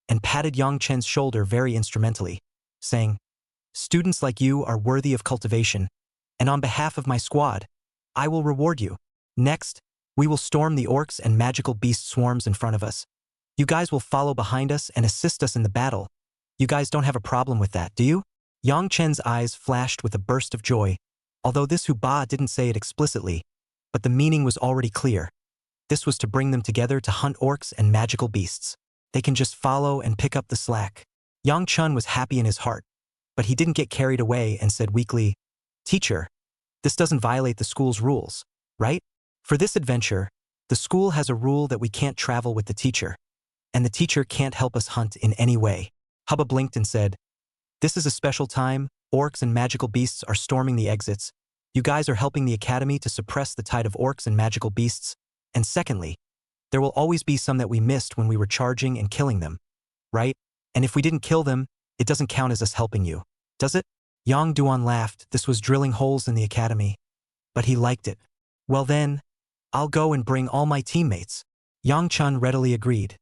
and patted Yang Chen's shoulder very instrumentally, saying, Students like you are worthy of cultivation, and on behalf of my squad, I will reward you. Next, we will storm the orcs and magical beast swarms in front of us. You guys will follow behind us and assist us in the battle. You guys don't have a problem with that, do you? Yang Chen's eyes flashed with a burst of joy, although this Huba didn't say it explicitly, but the meaning was already clear. This was to bring them together to hunt orcs and magical beasts. They can just follow and pick up the slack. Yang Chun was happy in his heart, but he didn't get carried away and said weakly, Teacher, this doesn't violate the school's rules, right? For this adventure, the school has a rule that we can't travel with the teacher, and the teacher can't help us hunt in any way. Hubba blinked and said, This is a special time. Orcs and magical beasts are storming the exits. You guys are helping the academy to suppress the tide of orcs and magical beasts. And secondly, there will always be some that we missed when we were charging and killing them, right? And if we didn't kill them, it doesn't count as us helping you, does it? Yang Duan laughed. This was drilling holes in the academy, but he liked it. Well then, I'll go and bring all my teammates. Yang Chun readily agreed,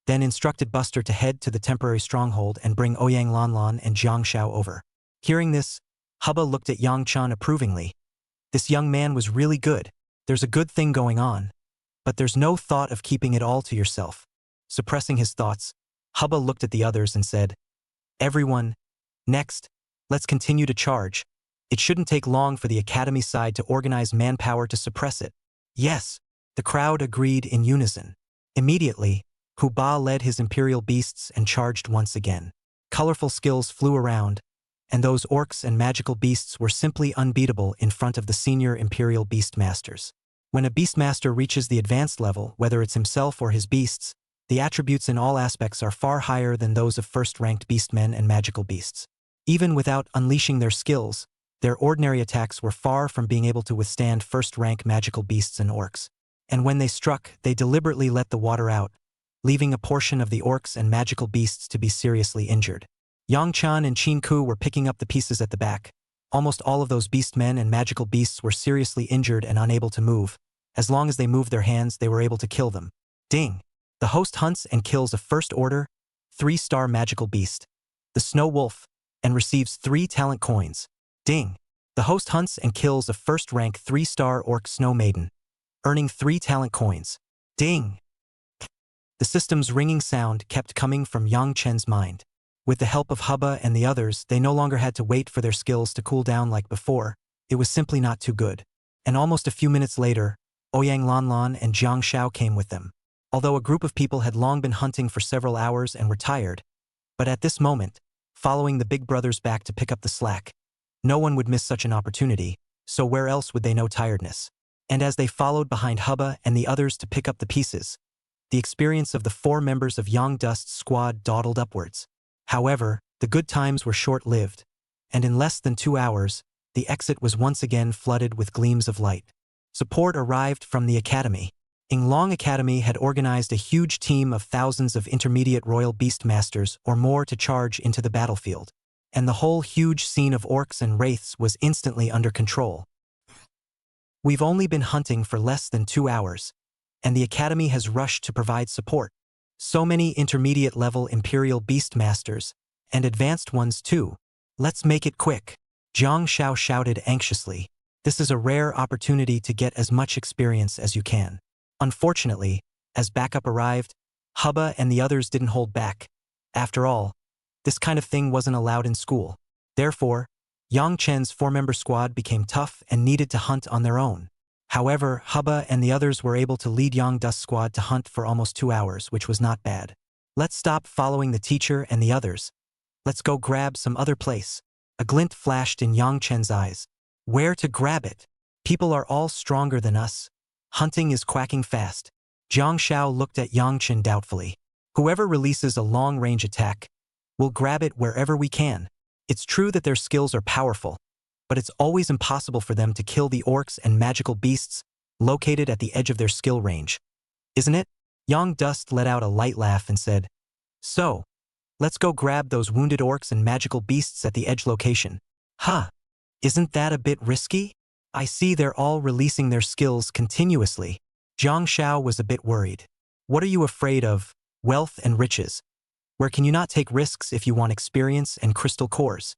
then instructed Buster to head to the temporary stronghold and bring Ouyang Lanlan and Jiang Xiao over. Hearing this, Hubba looked at Yang Chun approvingly. This young man was really good. There's a good thing going on, but there's no thought of keeping it all to yourself. Suppressing his thoughts, Hubba looked at the others and said, Everyone, next, let's continue to charge. It shouldn't take long for the academy side to organize manpower to suppress it. Yes, the crowd agreed in unison. Immediately, Huba led his imperial beasts and charged once again. Colorful skills flew around, and those orcs and magical beasts were simply unbeatable in front of the senior imperial beastmasters. When a beastmaster reaches the advanced level, whether it's himself or his beasts, the attributes in all aspects are far higher than those of first-ranked beastmen and magical beasts. Even without unleashing their skills, their ordinary attacks were far from being able to withstand first-rank magical beasts and orcs. And when they struck, they deliberately let the water out, leaving a portion of the orcs and magical beasts to be seriously injured. Yang Chan and Qin Ku were picking up the pieces at the back. Almost all of those beastmen and magical beasts were seriously injured and unable to move. As long as they moved their hands, they were able to kill them. Ding! The host hunts and kills a first-order, 3-star magical beast, the Snow Wolf, and receives 3 talent coins. Ding! The host hunts and kills a first-rank 3-star orc Snow Maiden, earning 3 talent coins. Ding! The system's ringing sound kept coming from Yang Chen's mind. With the help of Hubba and the others, they no longer had to wait for their skills to cool down like before. It was simply not too good. And almost a few minutes later, Ouyang Lanlan and Jiang Xiao came with them. Although a group of people had long been hunting for several hours and were tired, but at this moment, following the big brothers back to pick up the slack, no one would miss such an opportunity, so where else would they know tiredness? And as they followed behind Hubba and the others to pick up the pieces, the experience of the 4 members of Yang Dust's squad dawdled upwards. However, the good times were short-lived, and in less than 2 hours, the exit was once again flooded with gleams of light. Support arrived from the academy. Yinglong Academy had organized a huge team of thousands of intermediate royal beastmasters or more to charge into the battlefield, and the whole huge scene of orcs and wraiths was instantly under control. We've only been hunting for less than 2 hours, and the academy has rushed to provide support. So many intermediate-level Imperial Beastmasters, and advanced ones too. Let's make it quick. Zhang Xiao shouted anxiously. This is a rare opportunity to get as much experience as you can. Unfortunately, as backup arrived, Hubba and the others didn't hold back. After all, this kind of thing wasn't allowed in school. Therefore, Yang Chen's 4-member squad became tough and needed to hunt on their own. However, Hubba and the others were able to lead Yang Dust's squad to hunt for almost 2 hours, which was not bad. Let's stop following the teacher and the others. Let's go grab some other place. A glint flashed in Yang Chen's eyes. Where to grab it? People are all stronger than us. Hunting is quacking fast. Zhang Xiao looked at Yang Chen doubtfully. Whoever releases a long-range attack, we'll grab it wherever we can. It's true that their skills are powerful, but it's always impossible for them to kill the orcs and magical beasts located at the edge of their skill range. Isn't it? Yang Dust let out a light laugh and said, So, let's go grab those wounded orcs and magical beasts at the edge location. Huh, isn't that a bit risky? I see they're all releasing their skills continuously. Zhang Xiao was a bit worried. What are you afraid of? Wealth and riches. Where can you not take risks if you want experience and crystal cores?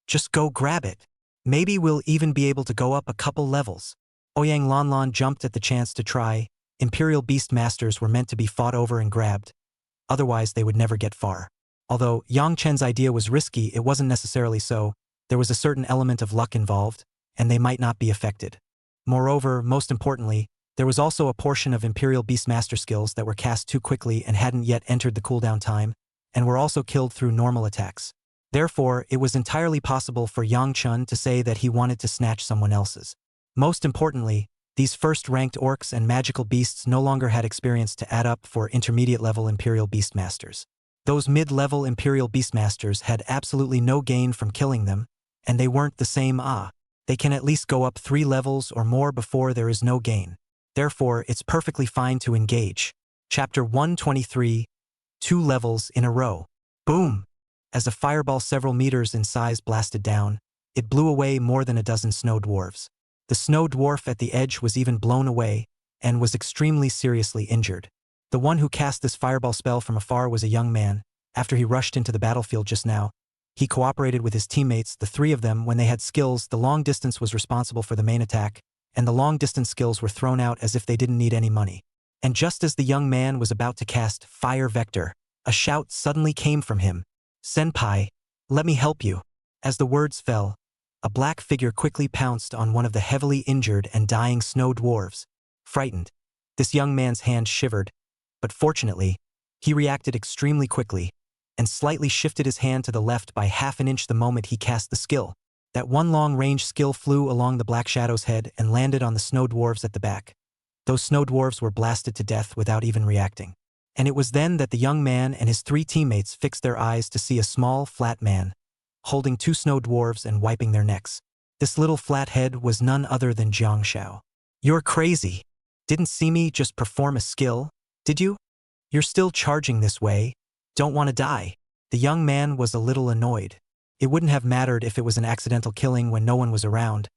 Just go grab it. Maybe we'll even be able to go up a couple levels. Ouyang Lanlan jumped at the chance to try. Imperial Beastmasters were meant to be fought over and grabbed. Otherwise, they would never get far. Although Yang Chen's idea was risky, it wasn't necessarily so. There was a certain element of luck involved, and they might not be affected. Moreover, most importantly, there was also a portion of Imperial Beastmaster skills that were cast too quickly and hadn't yet entered the cooldown time, and were also killed through normal attacks. Therefore, it was entirely possible for Yang Chen to say that he wanted to snatch someone else's. Most importantly, these first-ranked orcs and magical beasts no longer had experience to add up for intermediate-level Imperial Beastmasters. Those mid-level Imperial Beastmasters had absolutely no gain from killing them, and they weren't the same They can at least go up 3 levels or more before there is no gain. Therefore, it's perfectly fine to engage. Chapter 123, 2 levels in a row. Boom! As a fireball several meters in size blasted down, it blew away more than a dozen snow dwarves. The snow dwarf at the edge was even blown away, and was extremely seriously injured. The one who cast this fireball spell from afar was a young man. After he rushed into the battlefield just now, he cooperated with his teammates, the 3 of them. When they had skills, the long distance was responsible for the main attack, and the long distance skills were thrown out as if they didn't need any money. And just as the young man was about to cast Fire Vector, a shout suddenly came from him. Senpai, let me help you. As the words fell, a black figure quickly pounced on one of the heavily injured and dying snow dwarves. Frightened, this young man's hand shivered, but fortunately, he reacted extremely quickly, and slightly shifted his hand to the left by half an inch the moment he cast the skill. That one long-range skill flew along the black shadow's head and landed on the snow dwarves at the back. Those snow dwarves were blasted to death without even reacting. And it was then that the young man and his 3 teammates fixed their eyes to see a small, flat man, holding 2 snow dwarves and wiping their necks. This little flat head was none other than Zhang Xiao. You're crazy. Didn't see me just perform a skill, did you? You're still charging this way. Don't want to die. The young man was a little annoyed. It wouldn't have mattered if it was an accidental killing when no one was around,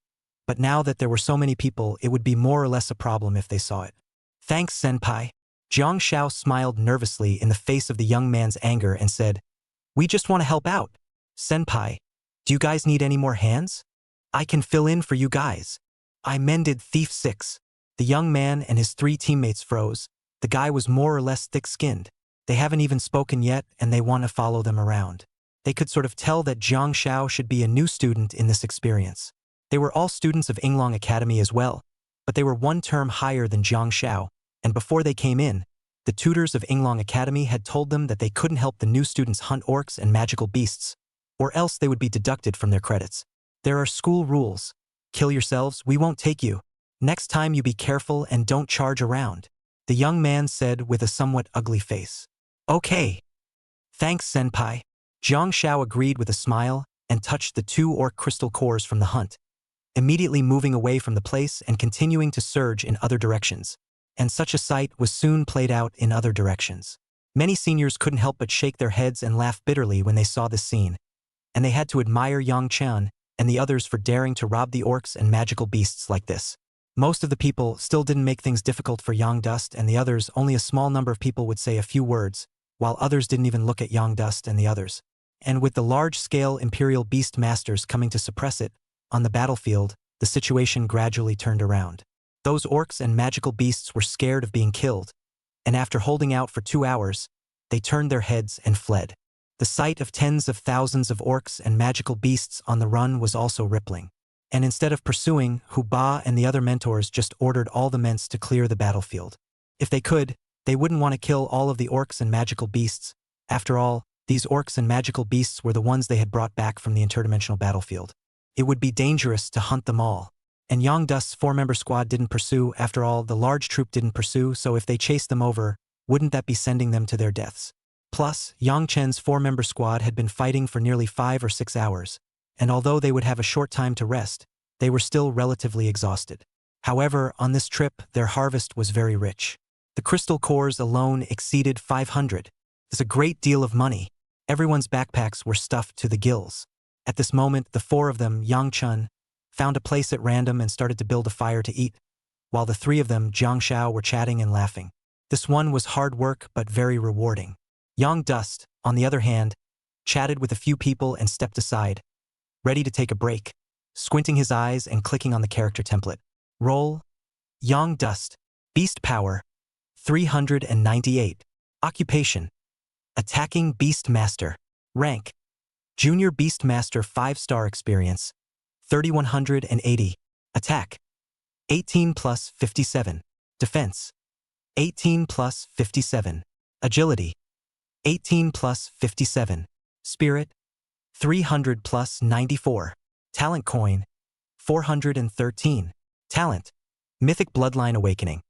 but now that there were so many people, it would be more or less a problem if they saw it. Thanks, Senpai. Zhang Xiao smiled nervously in the face of the young man's anger and said, We just want to help out. Senpai, do you guys need any more hands? I can fill in for you guys. I mended Thief 6. The young man and his 3 teammates froze. The guy was more or less thick-skinned. They haven't even spoken yet, and they want to follow them around. They could sort of tell that Zhang Xiao should be a new student in this experience. They were all students of Yinglong Academy as well, but they were 1 term higher than Zhang Xiao, and before they came in, the tutors of Yinglong Academy had told them that they couldn't help the new students hunt orcs and magical beasts, or else they would be deducted from their credits. There are school rules. Kill yourselves, we won't take you. Next time you be careful and don't charge around, the young man said with a somewhat ugly face. Okay. Thanks, Senpai. Zhang Xiao agreed with a smile and touched the 2 orc crystal cores from the hunt. immediately moving away from the place and continuing to surge in other directions. And such a sight was soon played out in other directions. Many seniors couldn't help but shake their heads and laugh bitterly when they saw this scene, and they had to admire Yang Chen and the others for daring to rob the orcs and magical beasts like this. Most of the people still didn't make things difficult for Yang Dust and the others. Only a small number of people would say a few words, while others didn't even look at Yang Dust and the others. And with the large-scale Imperial Beast Masters coming to suppress it on the battlefield, the situation gradually turned around. Those orcs and magical beasts were scared of being killed, and after holding out for 2 hours, they turned their heads and fled. The sight of tens of thousands of orcs and magical beasts on the run was also rippling. And instead of pursuing, Hu Ba and the other mentors just ordered all the ments to clear the battlefield. If they could, they wouldn't want to kill all of the orcs and magical beasts. After all, these orcs and magical beasts were the ones they had brought back from the interdimensional battlefield. It would be dangerous to hunt them all. And Yang Dust's 4-member squad didn't pursue. After all, the large troop didn't pursue, so if they chased them over, wouldn't that be sending them to their deaths? Plus, Yang Chen's 4-member squad had been fighting for nearly 5 or 6 hours, and although they would have a short time to rest, they were still relatively exhausted. However, on this trip, their harvest was very rich. The crystal cores alone exceeded 500. It's a great deal of money. Everyone's backpacks were stuffed to the gills. At this moment, the 4 of them, Yang Chen, found a place at random and started to build a fire to eat, while the 3 of them, Jiang Shao, were chatting and laughing. This one was hard work but very rewarding. Yang Dust, on the other hand, chatted with a few people and stepped aside, ready to take a break, squinting his eyes and clicking on the character template. Role: Yang Dust. Beast Power: 398. Occupation: Attacking Beast Master. Rank: Junior Beast Master. 5-star experience: 3180. Attack: 18 plus 57. Defense: 18 plus 57. Agility: 18 plus 57. Spirit: 300 plus 94. Talent coin: 413. Talent: Mythic Bloodline Awakening.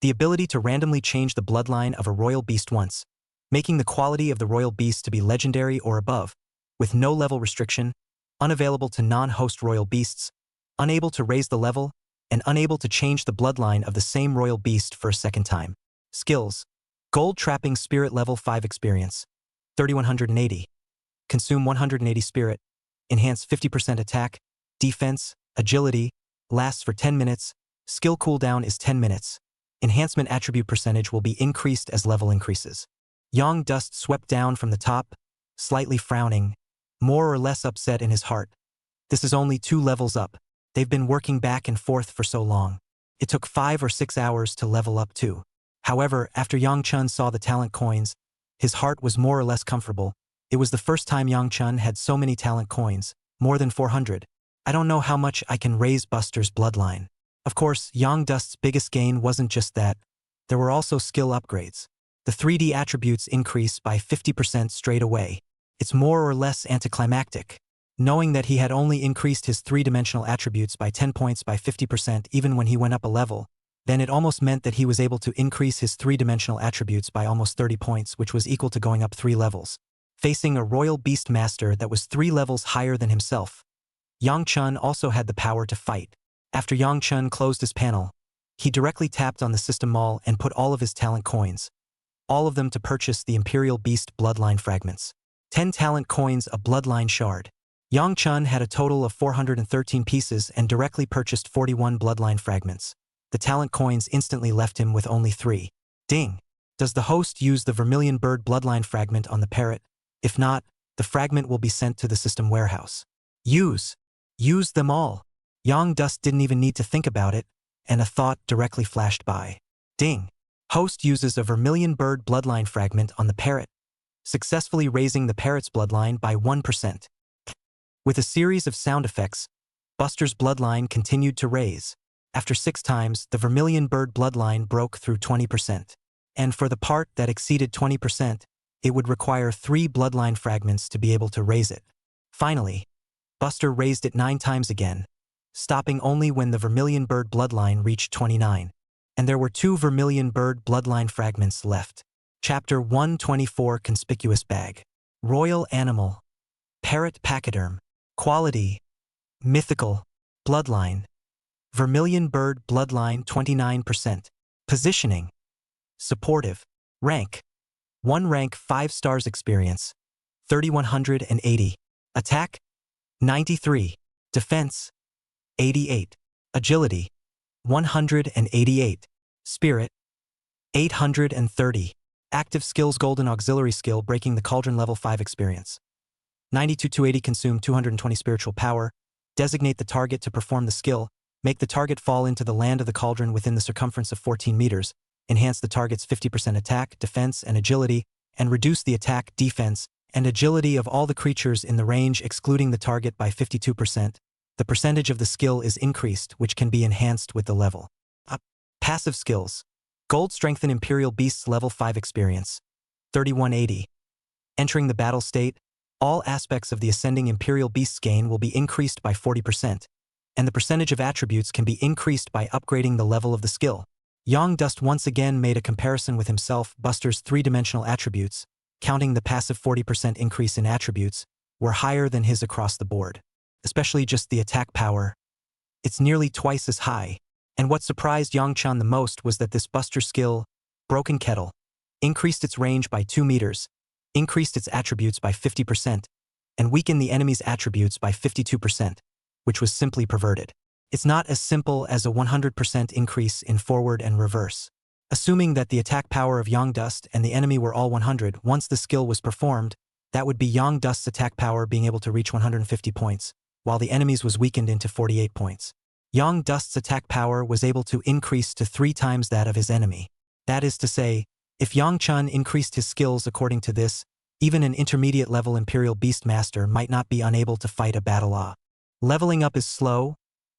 The ability to randomly change the bloodline of a royal beast once, making the quality of the royal beast to be legendary or above, with no level restriction, unavailable to non-host royal beasts, unable to raise the level, and unable to change the bloodline of the same royal beast for a second time. Skills: Gold Trapping Spirit level 5 experience, 3180. Consume 180 spirit. Enhance 50% attack, defense, agility, lasts for 10 minutes. Skill cooldown is 10 minutes. Enhancement attribute percentage will be increased as level increases. Yang Dust swept down from the top, slightly frowning, more or less upset in his heart. This is only 2 levels up. They've been working back and forth for so long. It took 5 or 6 hours to level up too. However, after Yang Chen saw the talent coins, his heart was more or less comfortable. It was the first time Yang Chen had so many talent coins, more than 400. I don't know how much I can raise Buster's bloodline. Of course, Yang Dust's biggest gain wasn't just that. There were also skill upgrades. The 3D attributes increase by 50% straight away. It's more or less anticlimactic. Knowing that he had only increased his 3-dimensional attributes by 10 points by 50% even when he went up a level, then it almost meant that he was able to increase his 3-dimensional attributes by almost 30 points, which was equal to going up 3 levels. Facing a royal beast master that was 3 levels higher than himself, Yang Chen also had the power to fight. After Yang Chen closed his panel, he directly tapped on the system mall and put all of his talent coins, all of them to purchase the Imperial Beast Bloodline Fragments. 10 talent coins, a Bloodline Shard. Yang Chen had a total of 413 pieces and directly purchased 41 Bloodline Fragments. The talent coins instantly left him with only 3. Ding! Does the host use the Vermilion Bird Bloodline Fragment on the parrot? If not, the fragment will be sent to the system warehouse. Use them all. Yang Dust didn't even need to think about it, and a thought directly flashed by. Ding! Host uses a Vermilion Bird Bloodline Fragment on the parrot, successfully raising the parrot's bloodline by 1%. With a series of sound effects, Buster's bloodline continued to raise. After 6 times, the Vermilion Bird bloodline broke through 20%. And for the part that exceeded 20%, it would require 3 bloodline fragments to be able to raise it. Finally, Buster raised it 9 times again, stopping only when the Vermilion Bird bloodline reached 29. And there were 2 Vermilion Bird bloodline fragments left. Chapter 124: Conspicuous Bag. Royal Animal. Parrot Pachyderm. Quality: Mythical. Bloodline. Vermilion Bird Bloodline 29%. Positioning. Supportive. Rank. 1 rank 5 stars experience. 3180. Attack. 93. Defense. 88. Agility. 188. Spirit. 830. Active skills Golden Auxiliary Skill Breaking the Cauldron Level 5 experience. 92-280 Consume 220 spiritual power. Designate the target to perform the skill. Make the target fall into the land of the cauldron within the circumference of 14 meters. Enhance the target's 50% attack, defense, and agility, and reduce the attack, defense, and agility of all the creatures in the range excluding the target by 52%. The percentage of the skill is increased, which can be enhanced with the level. Passive skills. Gold Strengthen Imperial Beasts Level 5 experience. 3180. Entering the battle state, all aspects of the ascending Imperial Beasts gain will be increased by 40%, and the percentage of attributes can be increased by upgrading the level of the skill. Yang Dust once again made a comparison with himself. Buster's 3-dimensional attributes, counting the passive 40% increase in attributes, were higher than his across the board. Especially just the attack power. It's nearly twice as high. And what surprised Yang Chan the most was that this Buster skill, Broken Kettle, increased its range by 2 meters, increased its attributes by 50%, and weakened the enemy's attributes by 52%, which was simply perverted. It's not as simple as a 100% increase in forward and reverse. Assuming that the attack power of Yang Dust and the enemy were all 100 once the skill was performed, that would be Yang Dust's attack power being able to reach 150 points, while the enemy's was weakened into 48 points. Yang Dust's attack power was able to increase to 3 times that of his enemy. That is to say, if Yang Chun increased his skills according to this, even an intermediate-level Imperial Beastmaster might not be unable to fight a battle. Leveling up is slow,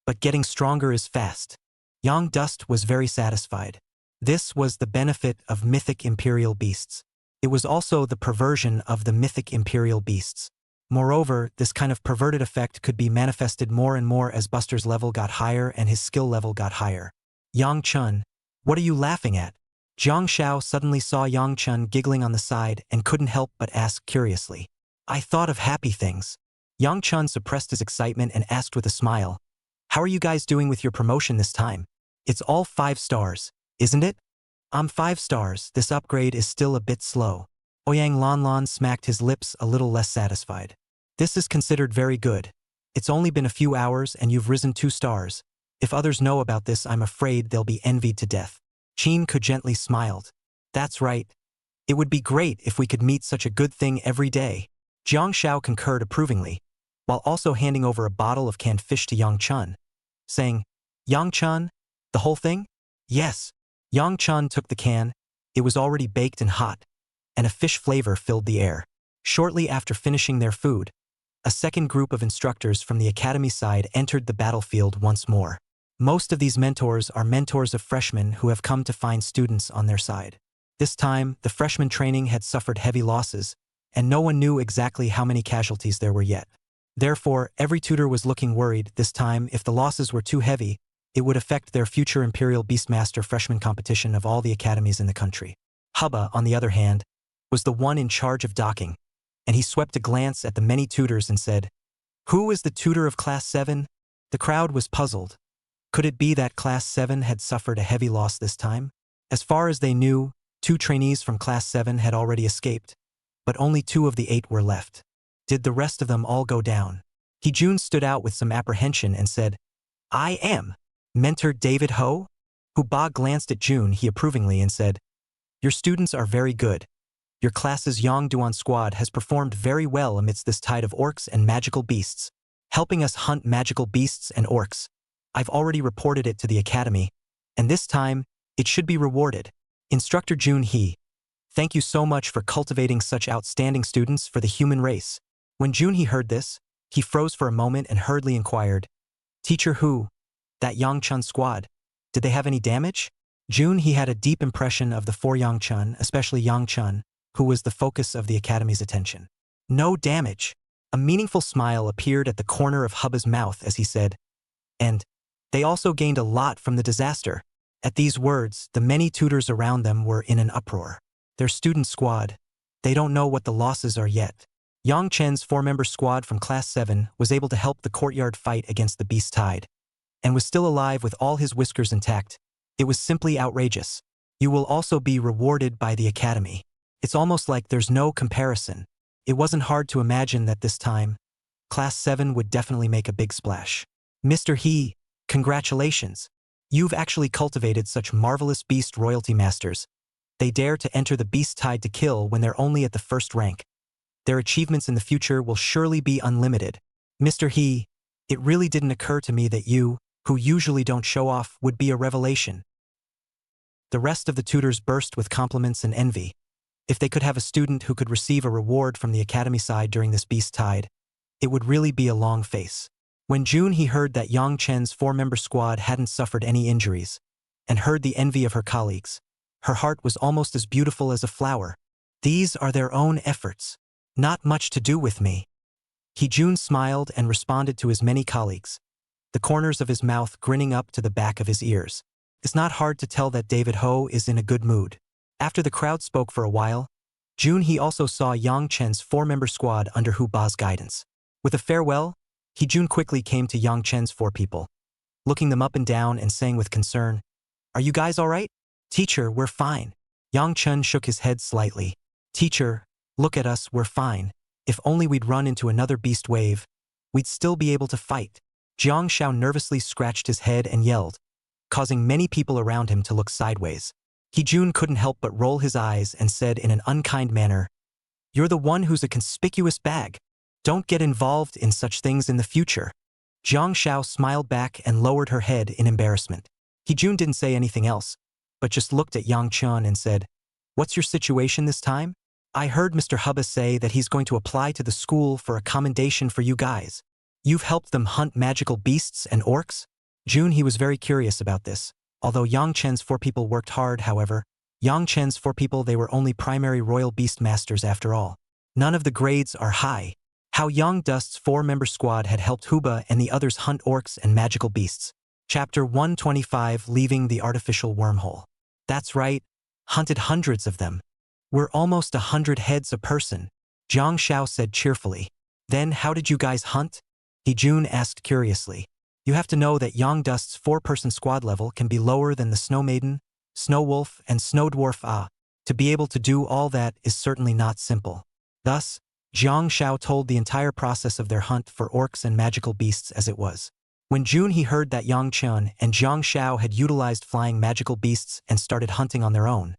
but getting stronger is fast. Yang Dust was very satisfied. This was the benefit of mythic Imperial Beasts. It was also the perversion of the mythic Imperial Beasts. Moreover, this kind of perverted effect could be manifested more and more as Buster's level got higher and his skill level got higher. Yang Chun, what are you laughing at? Jiang Shao suddenly saw Yang Chun giggling on the side and couldn't help but ask curiously. I thought of happy things. Yang Chun suppressed his excitement and asked with a smile. How are you guys doing with your promotion this time? It's all 5 stars, isn't it? I'm 5 stars, this upgrade is still a bit slow. Ouyang Lanlan smacked his lips a little less satisfied. This is considered very good. It's only been a few hours and you've risen 2 stars. If others know about this, I'm afraid they'll be envied to death. Qin Ku gently smiled. That's right. It would be great if we could meet such a good thing every day. Jiang Shao concurred approvingly, while also handing over a bottle of canned fish to Yang Chun, saying, Yang Chun, the whole thing? Yes. Yang Chun took the can. It was already baked and hot, and a fish flavor filled the air. Shortly after finishing their food, a second group of instructors from the academy side entered the battlefield once more. Most of these mentors are mentors of freshmen who have come to find students on their side. This time, the freshman training had suffered heavy losses, and no one knew exactly how many casualties there were yet. Therefore, every tutor was looking worried this time if the losses were too heavy, it would affect their future Imperial Beastmaster freshman competition of all the academies in the country. Hubba, on the other hand, was the one in charge of docking, and he swept a glance at the many tutors and said, Who is the tutor of Class 7? The crowd was puzzled. Could it be that Class 7 had suffered a heavy loss this time? As far as they knew, 2 trainees from Class 7 had already escaped, but only 2 of the 8 were left. Did the rest of them all go down? Hee-jun stood out with some apprehension and said, I am. Mentor David Ho? Hu-ba glanced at Jun He approvingly and said, Your students are very good. Your class's Yongduan squad has performed very well amidst this tide of orcs and magical beasts, helping us hunt magical beasts and orcs. I've already reported it to the academy, and this time, it should be rewarded. Instructor Jun He, thank you so much for cultivating such outstanding students for the human race. When Jun He heard this, he froze for a moment and hurriedly inquired, Teacher Hu, that Yang Chun squad, did they have any damage? Jun He had a deep impression of the 4 Yang Chun, especially Yang Chun, who was the focus of the academy's attention. No damage. A meaningful smile appeared at the corner of Hubba's mouth as he said, and they also gained a lot from the disaster. At these words, the many tutors around them were in an uproar. Their student squad, they don't know what the losses are yet. Yang Chen's 4-member squad from Class 7 was able to help the courtyard fight against the beast tide. and was still alive with all his whiskers intact. It was simply outrageous. You will also be rewarded by the academy. It's almost like there's no comparison. It wasn't hard to imagine that this time, Class 7 would definitely make a big splash. Mr. He, congratulations. You've actually cultivated such marvelous beast royalty masters. They dare to enter the beast tide to kill when they're only at the first rank. Their achievements in the future will surely be unlimited. Mr. He, it really didn't occur to me that you, who usually don't show off, would be a revelation. The rest of the tutors burst with compliments and envy. If they could have a student who could receive a reward from the academy side during this beast tide, it would really be a long face. When June he heard that Yang Chen's 4-member squad hadn't suffered any injuries, and heard the envy of her colleagues, her heart was almost as beautiful as a flower. These are their own efforts. Not much to do with me. June smiled and responded to his many colleagues, the corners of his mouth grinning up to the back of his ears. It's not hard to tell that David Ho is in a good mood. After the crowd spoke for a while, June he also saw Yang Chen's 4-member squad under Hu Ba's guidance. With a farewell, June quickly came to Yang Chen's 4 people, looking them up and down and saying with concern, "Are you guys all right?" "Teacher, we're fine." Yang Chen shook his head slightly. "Teacher, look at us, we're fine. If only we'd run into another beast wave, we'd still be able to fight." Jiang Shao nervously scratched his head and yelled, causing many people around him to look sideways. June couldn't help but roll his eyes and said in an unkind manner, "You're the one who's a conspicuous bag. Don't get involved in such things in the future." Jiang Shao smiled back and lowered her head in embarrassment. June didn't say anything else, but just looked at Yang Chen and said, "What's your situation this time? I heard Mr. Hubba say that he's going to apply to the school for a commendation for you guys. You've helped them hunt magical beasts and orcs?" June he was very curious about this. Although Yang Chen's 4 people worked hard, however, Yang Chen's 4 people they were only primary royal beast masters after all. None of the grades are high. How Yang Dust's 4-member squad had helped Huba and the others hunt orcs and magical beasts. Chapter 125, Leaving the Artificial Wormhole. That's right, hunted hundreds of them. We're almost 100 heads a person, Jiang Shao said cheerfully. Then how did you guys hunt? June asked curiously. You have to know that Yang Dust's 4-person squad level can be lower than the Snow Maiden, Snow Wolf, and Snow Dwarf. To be able to do all that is certainly not simple. Thus, Jiang Shao told the entire process of their hunt for orcs and magical beasts as it was. When June he heard that Yang Chen and Jiang Shao had utilized flying magical beasts and started hunting on their own,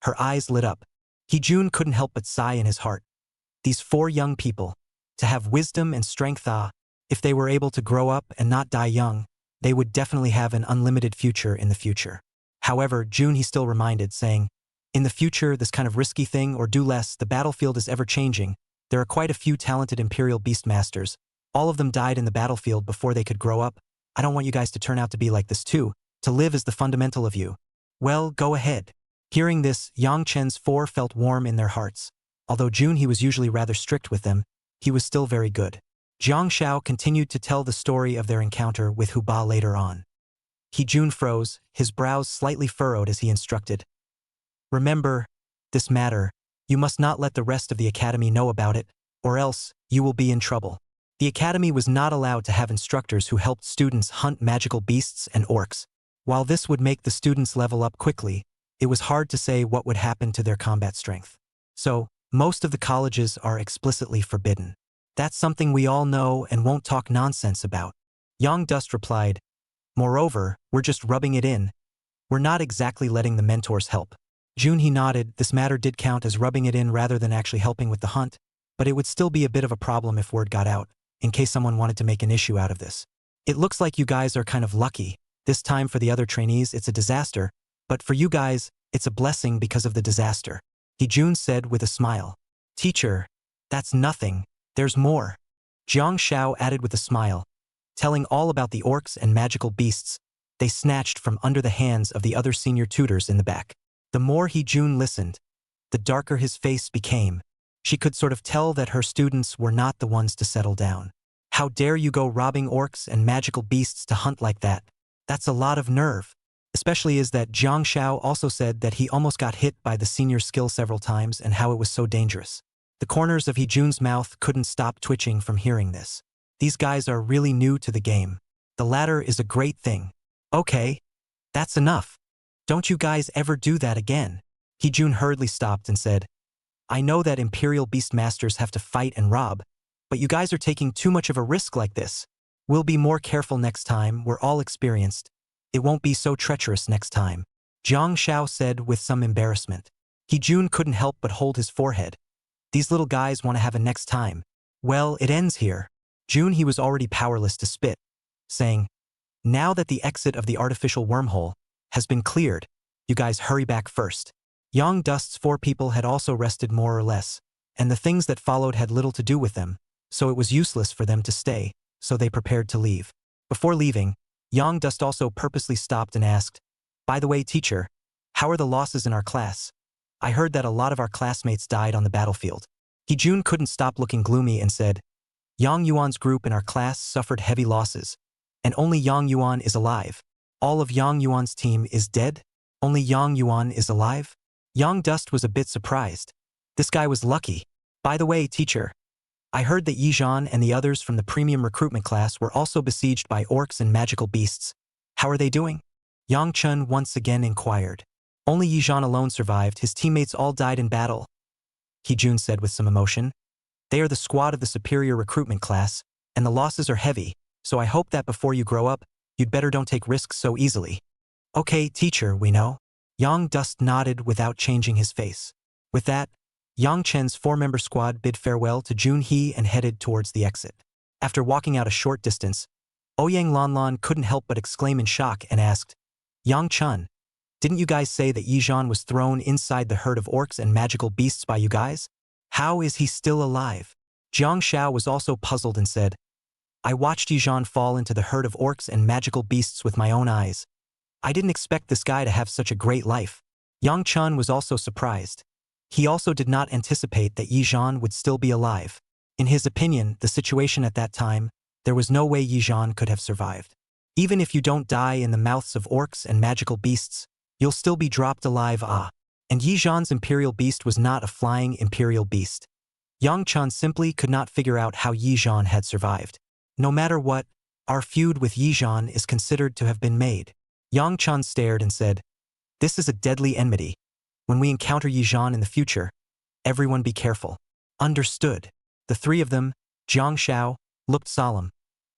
her eyes lit up. June couldn't help but sigh in his heart. These 4 young people, to have wisdom and strength. If they were able to grow up and not die young, they would definitely have an unlimited future in the future. However, June he still reminded, saying, "In the future, this kind of risky thing or do less, the battlefield is ever-changing. There are quite a few talented Imperial Beastmasters. All of them died in the battlefield before they could grow up. I don't want you guys to turn out to be like this too. To live is the fundamental of you. Well, go ahead." Hearing this, Yang Chen's 4 felt warm in their hearts. Although June he was usually rather strict with them, he was still very good. Jiang Shao continued to tell the story of their encounter with Hu Ba later on. June froze, his brows slightly furrowed as he instructed. "Remember, this matter, you must not let the rest of the academy know about it, or else you will be in trouble." The academy was not allowed to have instructors who helped students hunt magical beasts and orcs. While this would make the students level up quickly, it was hard to say what would happen to their combat strength. So, most of the colleges are explicitly forbidden. That's something we all know and won't talk nonsense about. Yang Dust replied, "Moreover, we're just rubbing it in. We're not exactly letting the mentors help." June he nodded. This matter did count as rubbing it in rather than actually helping with the hunt, but it would still be a bit of a problem if word got out, in case someone wanted to make an issue out of this. "It looks like you guys are kind of lucky. This time for the other trainees it's a disaster, but for you guys, it's a blessing because of the disaster," June said with a smile. "Teacher, that's nothing. There's more," Jiang Shao added with a smile, telling all about the orcs and magical beasts they snatched from under the hands of the other senior tutors in the back. The more June listened, the darker his face became. She could sort of tell that her students were not the ones to settle down. "How dare you go robbing orcs and magical beasts to hunt like that? That's a lot of nerve." Especially as that Jiang Shao also said that he almost got hit by the senior skill several times and how it was so dangerous. The corners of June's mouth couldn't stop twitching from hearing this. These guys are really new to the game. The latter is a great thing. Okay. That's enough. Don't you guys ever do that again. Heejun hurriedly stopped and said, I know that Imperial Beast Masters have to fight and rob, but you guys are taking too much of a risk like this. We'll be more careful next time, we're all experienced. It won't be so treacherous next time. Jiang Xiao said with some embarrassment. Heejun couldn't help but hold his forehead. These little guys want to have a next time. Well, it ends here. June he was already powerless to spit, saying, now that the exit of the artificial wormhole has been cleared, you guys hurry back first. Yang Dust's 4 people had also rested more or less, and the things that followed had little to do with them, so it was useless for them to stay, so they prepared to leave. Before leaving, Yang Dust also purposely stopped and asked, by the way, teacher, how are the losses in our class? I heard that a lot of our classmates died on the battlefield. Heejun couldn't stop looking gloomy and said, Yang Yuan's group in our class suffered heavy losses, and only Yang Yuan is alive. All of Yang Yuan's team is dead? Only Yang Yuan is alive? Yang Dust was a bit surprised. This guy was lucky. By the way, teacher, I heard that Yizhan and the others from the premium recruitment class were also besieged by orcs and magical beasts. How are they doing? Yang Chun once again inquired. Only Yizhan alone survived, his teammates all died in battle. Heejun said with some emotion. They are the squad of the superior recruitment class, and the losses are heavy, so I hope that before you grow up, you'd better don't take risks so easily. Okay, teacher, we know. Yang Dust nodded without changing his face. With that, Yang Chen's 4-member squad bid farewell to Jun He and headed towards the exit. After walking out a short distance, Ouyang Lanlan couldn't help but exclaim in shock and asked, Yang Chun, didn't you guys say that Yizhan was thrown inside the herd of orcs and magical beasts by you guys? How is he still alive? Jiang Xiao was also puzzled and said, I watched Yizhan fall into the herd of orcs and magical beasts with my own eyes. I didn't expect this guy to have such a great life. Yang Chun was also surprised. He also did not anticipate that Yizhan would still be alive. In his opinion, the situation at that time, there was no way Yizhan could have survived. Even if you don't die in the mouths of orcs and magical beasts, you'll still be dropped alive. And Yizhan's imperial beast was not a flying imperial beast. Yang Chun simply could not figure out how Yizhan had survived. No matter what, our feud with Yizhan is considered to have been made. Yang Chun stared and said, this is a deadly enmity. When we encounter Yizhan in the future, everyone be careful. Understood. The 3 of them, Jiang Xiao, looked solemn.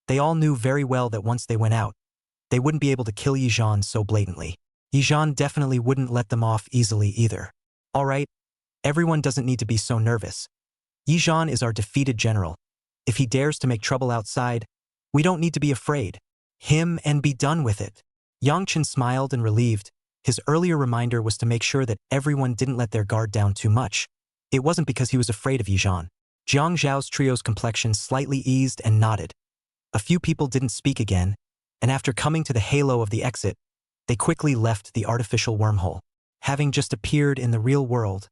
They all knew very well that once they went out, they wouldn't be able to kill Yizhan so blatantly. Yizhan definitely wouldn't let them off easily either. Alright, everyone doesn't need to be so nervous. Yizhan is our defeated general. If he dares to make trouble outside, we don't need to be afraid. Him and be done with it. Yang Chen smiled and relieved. His earlier reminder was to make sure that everyone didn't let their guard down too much. It wasn't because he was afraid of Yizhan. Jiang Zhao's trio's complexion slightly eased and nodded. A few people didn't speak again, and after coming to the halo of the exit, they quickly left the artificial wormhole. Having just appeared in the real world,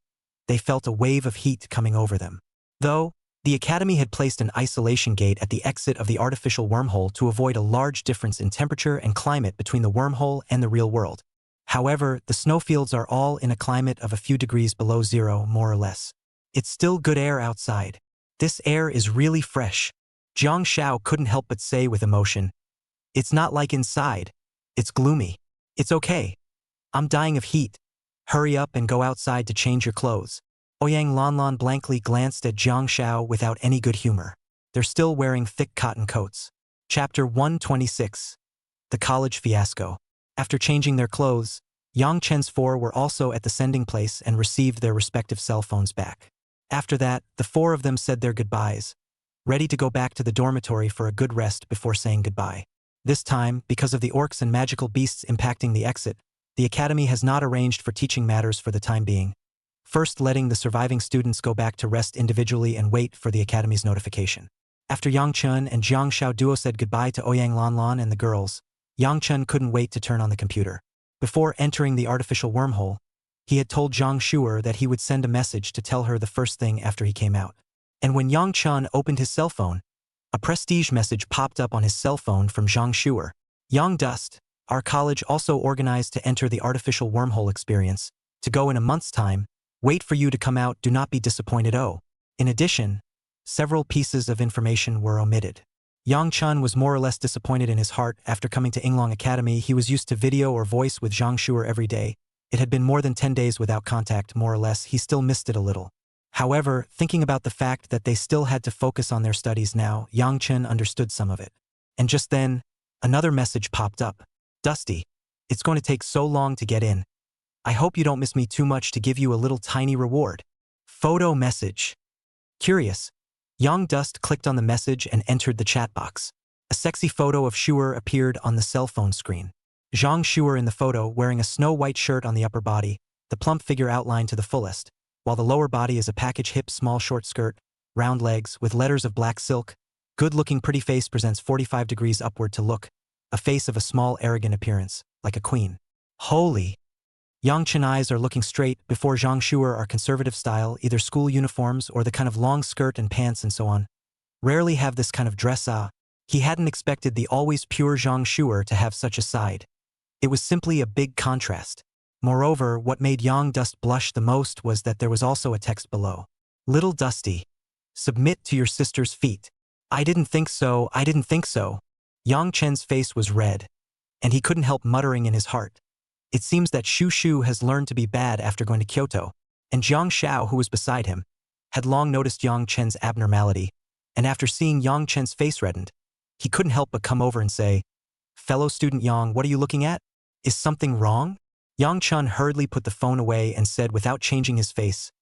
they felt a wave of heat coming over them. Though, the Academy had placed an isolation gate at the exit of the artificial wormhole to avoid a large difference in temperature and climate between the wormhole and the real world. However, the snowfields are all in a climate of a few degrees below zero, more or less. It's still good air outside. This air is really fresh. Jiang Xiao couldn't help but say with emotion, it's not like inside. It's gloomy. It's okay. I'm dying of heat. Hurry up and go outside to change your clothes. Ouyang Lanlan blankly glanced at Jiang Xiao without any good humor. They're still wearing thick cotton coats. Chapter 126. The College Fiasco. After changing their clothes, Yang Chen's 4 were also at the sending place and received their respective cell phones back. After that, the 4 of them said their goodbyes, ready to go back to the dormitory for a good rest before saying goodbye. This time, because of the orcs and magical beasts impacting the exit, the Academy has not arranged for teaching matters for the time being. First letting the surviving students go back to rest individually and wait for the Academy's notification. After Yang Chun and Jiang Xiao duo said goodbye to Ouyang Lanlan and the girls, Yang Chun couldn't wait to turn on the computer. Before entering the artificial wormhole, he had told Zhang Shuer that he would send a message to tell her the first thing after he came out. And when Yang Chun opened his cell phone, a prestige message popped up on his cell phone from Zhang Shuer. Yang Dust, our college also organized to enter the artificial wormhole experience, to go in a month's time. Wait for you to come out, do not be disappointed. In addition, several pieces of information were omitted. Yang Chun was more or less disappointed in his heart. After coming to Yinglong Academy, he was used to video or voice with Zhang Shuer every day. It had been more than 10 days without contact, more or less. He still missed it a little. However, thinking about the fact that they still had to focus on their studies now, Yang Chun understood some of it. And just then, another message popped up. Dusty, it's going to take so long to get in. I hope you don't miss me too much to give you a little tiny reward. Photo message. Curious, Yang Dust clicked on the message and entered the chat box. A sexy photo of Shuer appeared on the cell phone screen. Zhang Shuer in the photo wearing a snow-white shirt on the upper body, the plump figure outlined to the fullest, while the lower body is a package hip small short skirt, round legs with letters of black silk. Good-looking pretty face presents 45 degrees upward to look, a face of a small arrogant appearance, like a queen. Holy! Yang Chun eyes are looking straight before Zhang Shuer are conservative style, either school uniforms or the kind of long skirt and pants and so on. Rarely have this kind of dress. He hadn't expected the always pure Zhang Shuer to have such a side. It was simply a big contrast. Moreover, what made Yang Dust blush the most was that there was also a text below. Little Dusty, submit to your sister's feet. I didn't think so. Yang Chen's face was red, and he couldn't help muttering in his heart. It seems that Shu Shu has learned to be bad after going to Kyoto, and Jiang Xiao, who was beside him, had long noticed Yang Chen's abnormality, and after seeing Yang Chen's face reddened, he couldn't help but come over and say, Fellow student Yang, what are you looking at? Is something wrong? Yang Chun hurriedly put the phone away and said without changing his face,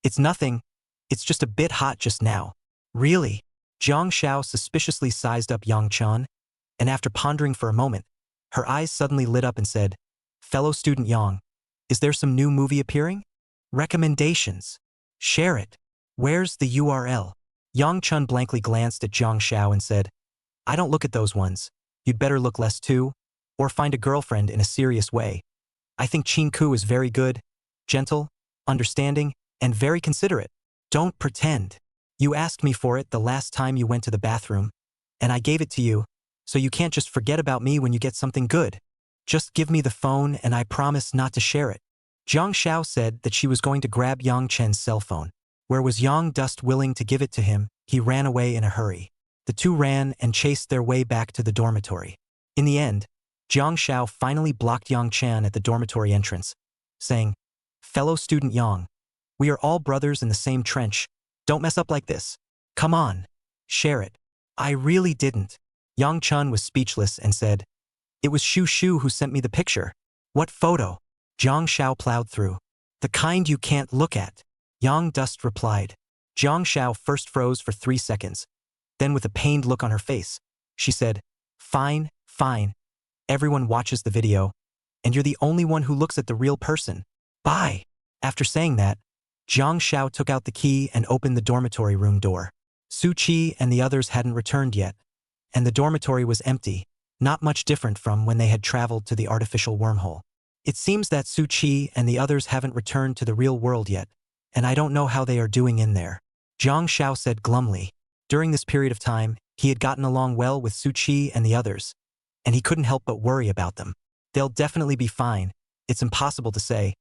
It's nothing. It's just a bit hot just now. Really? Jiang Xiao suspiciously sized up Yang Chun, and after pondering for a moment, her eyes suddenly lit up and said, Fellow student Yang, is there some new movie appearing? Recommendations. Share it. Where's the URL? Yang Chun blankly glanced at Jiang Xiao and said, I don't look at those ones. You'd better look less too, or find a girlfriend in a serious way. I think Qin Ku is very good, gentle, understanding, and very considerate. Don't pretend. You asked me for it the last time you went to the bathroom, and I gave it to you, so you can't just forget about me when you get something good. Just give me the phone and I promise not to share it. Jiang Xiao said that she was going to grab Yang Chen's cell phone. Where was Yang Dust willing to give it to him, he ran away in a hurry. The two ran and chased their way back to the dormitory. In the end, Jiang Xiao finally blocked Yang Chen at the dormitory entrance, saying, Fellow student Yang, we are all brothers in the same trench. Don't mess up like this. Come on. Share it. I really didn't. Yang Chun was speechless and said, It was Shu Shu who sent me the picture. What photo? Jiang Xiao plowed through. The kind you can't look at. Yang Dust replied. Jiang Xiao first froze for 3 seconds. Then with a pained look on her face, she said, Fine. Everyone watches the video, and you're the only one who looks at the real person. Bye. After saying that, Jiang Xiao took out the key and opened the dormitory room door. Su Qi and the others hadn't returned yet, and the dormitory was empty, not much different from when they had traveled to the artificial wormhole. It seems that Su Qi and the others haven't returned to the real world yet, and I don't know how they are doing in there. Jiang Xiao said glumly. During this period of time, he had gotten along well with Su Qi and the others, and he couldn't help but worry about them. They'll definitely be fine. It's impossible to say.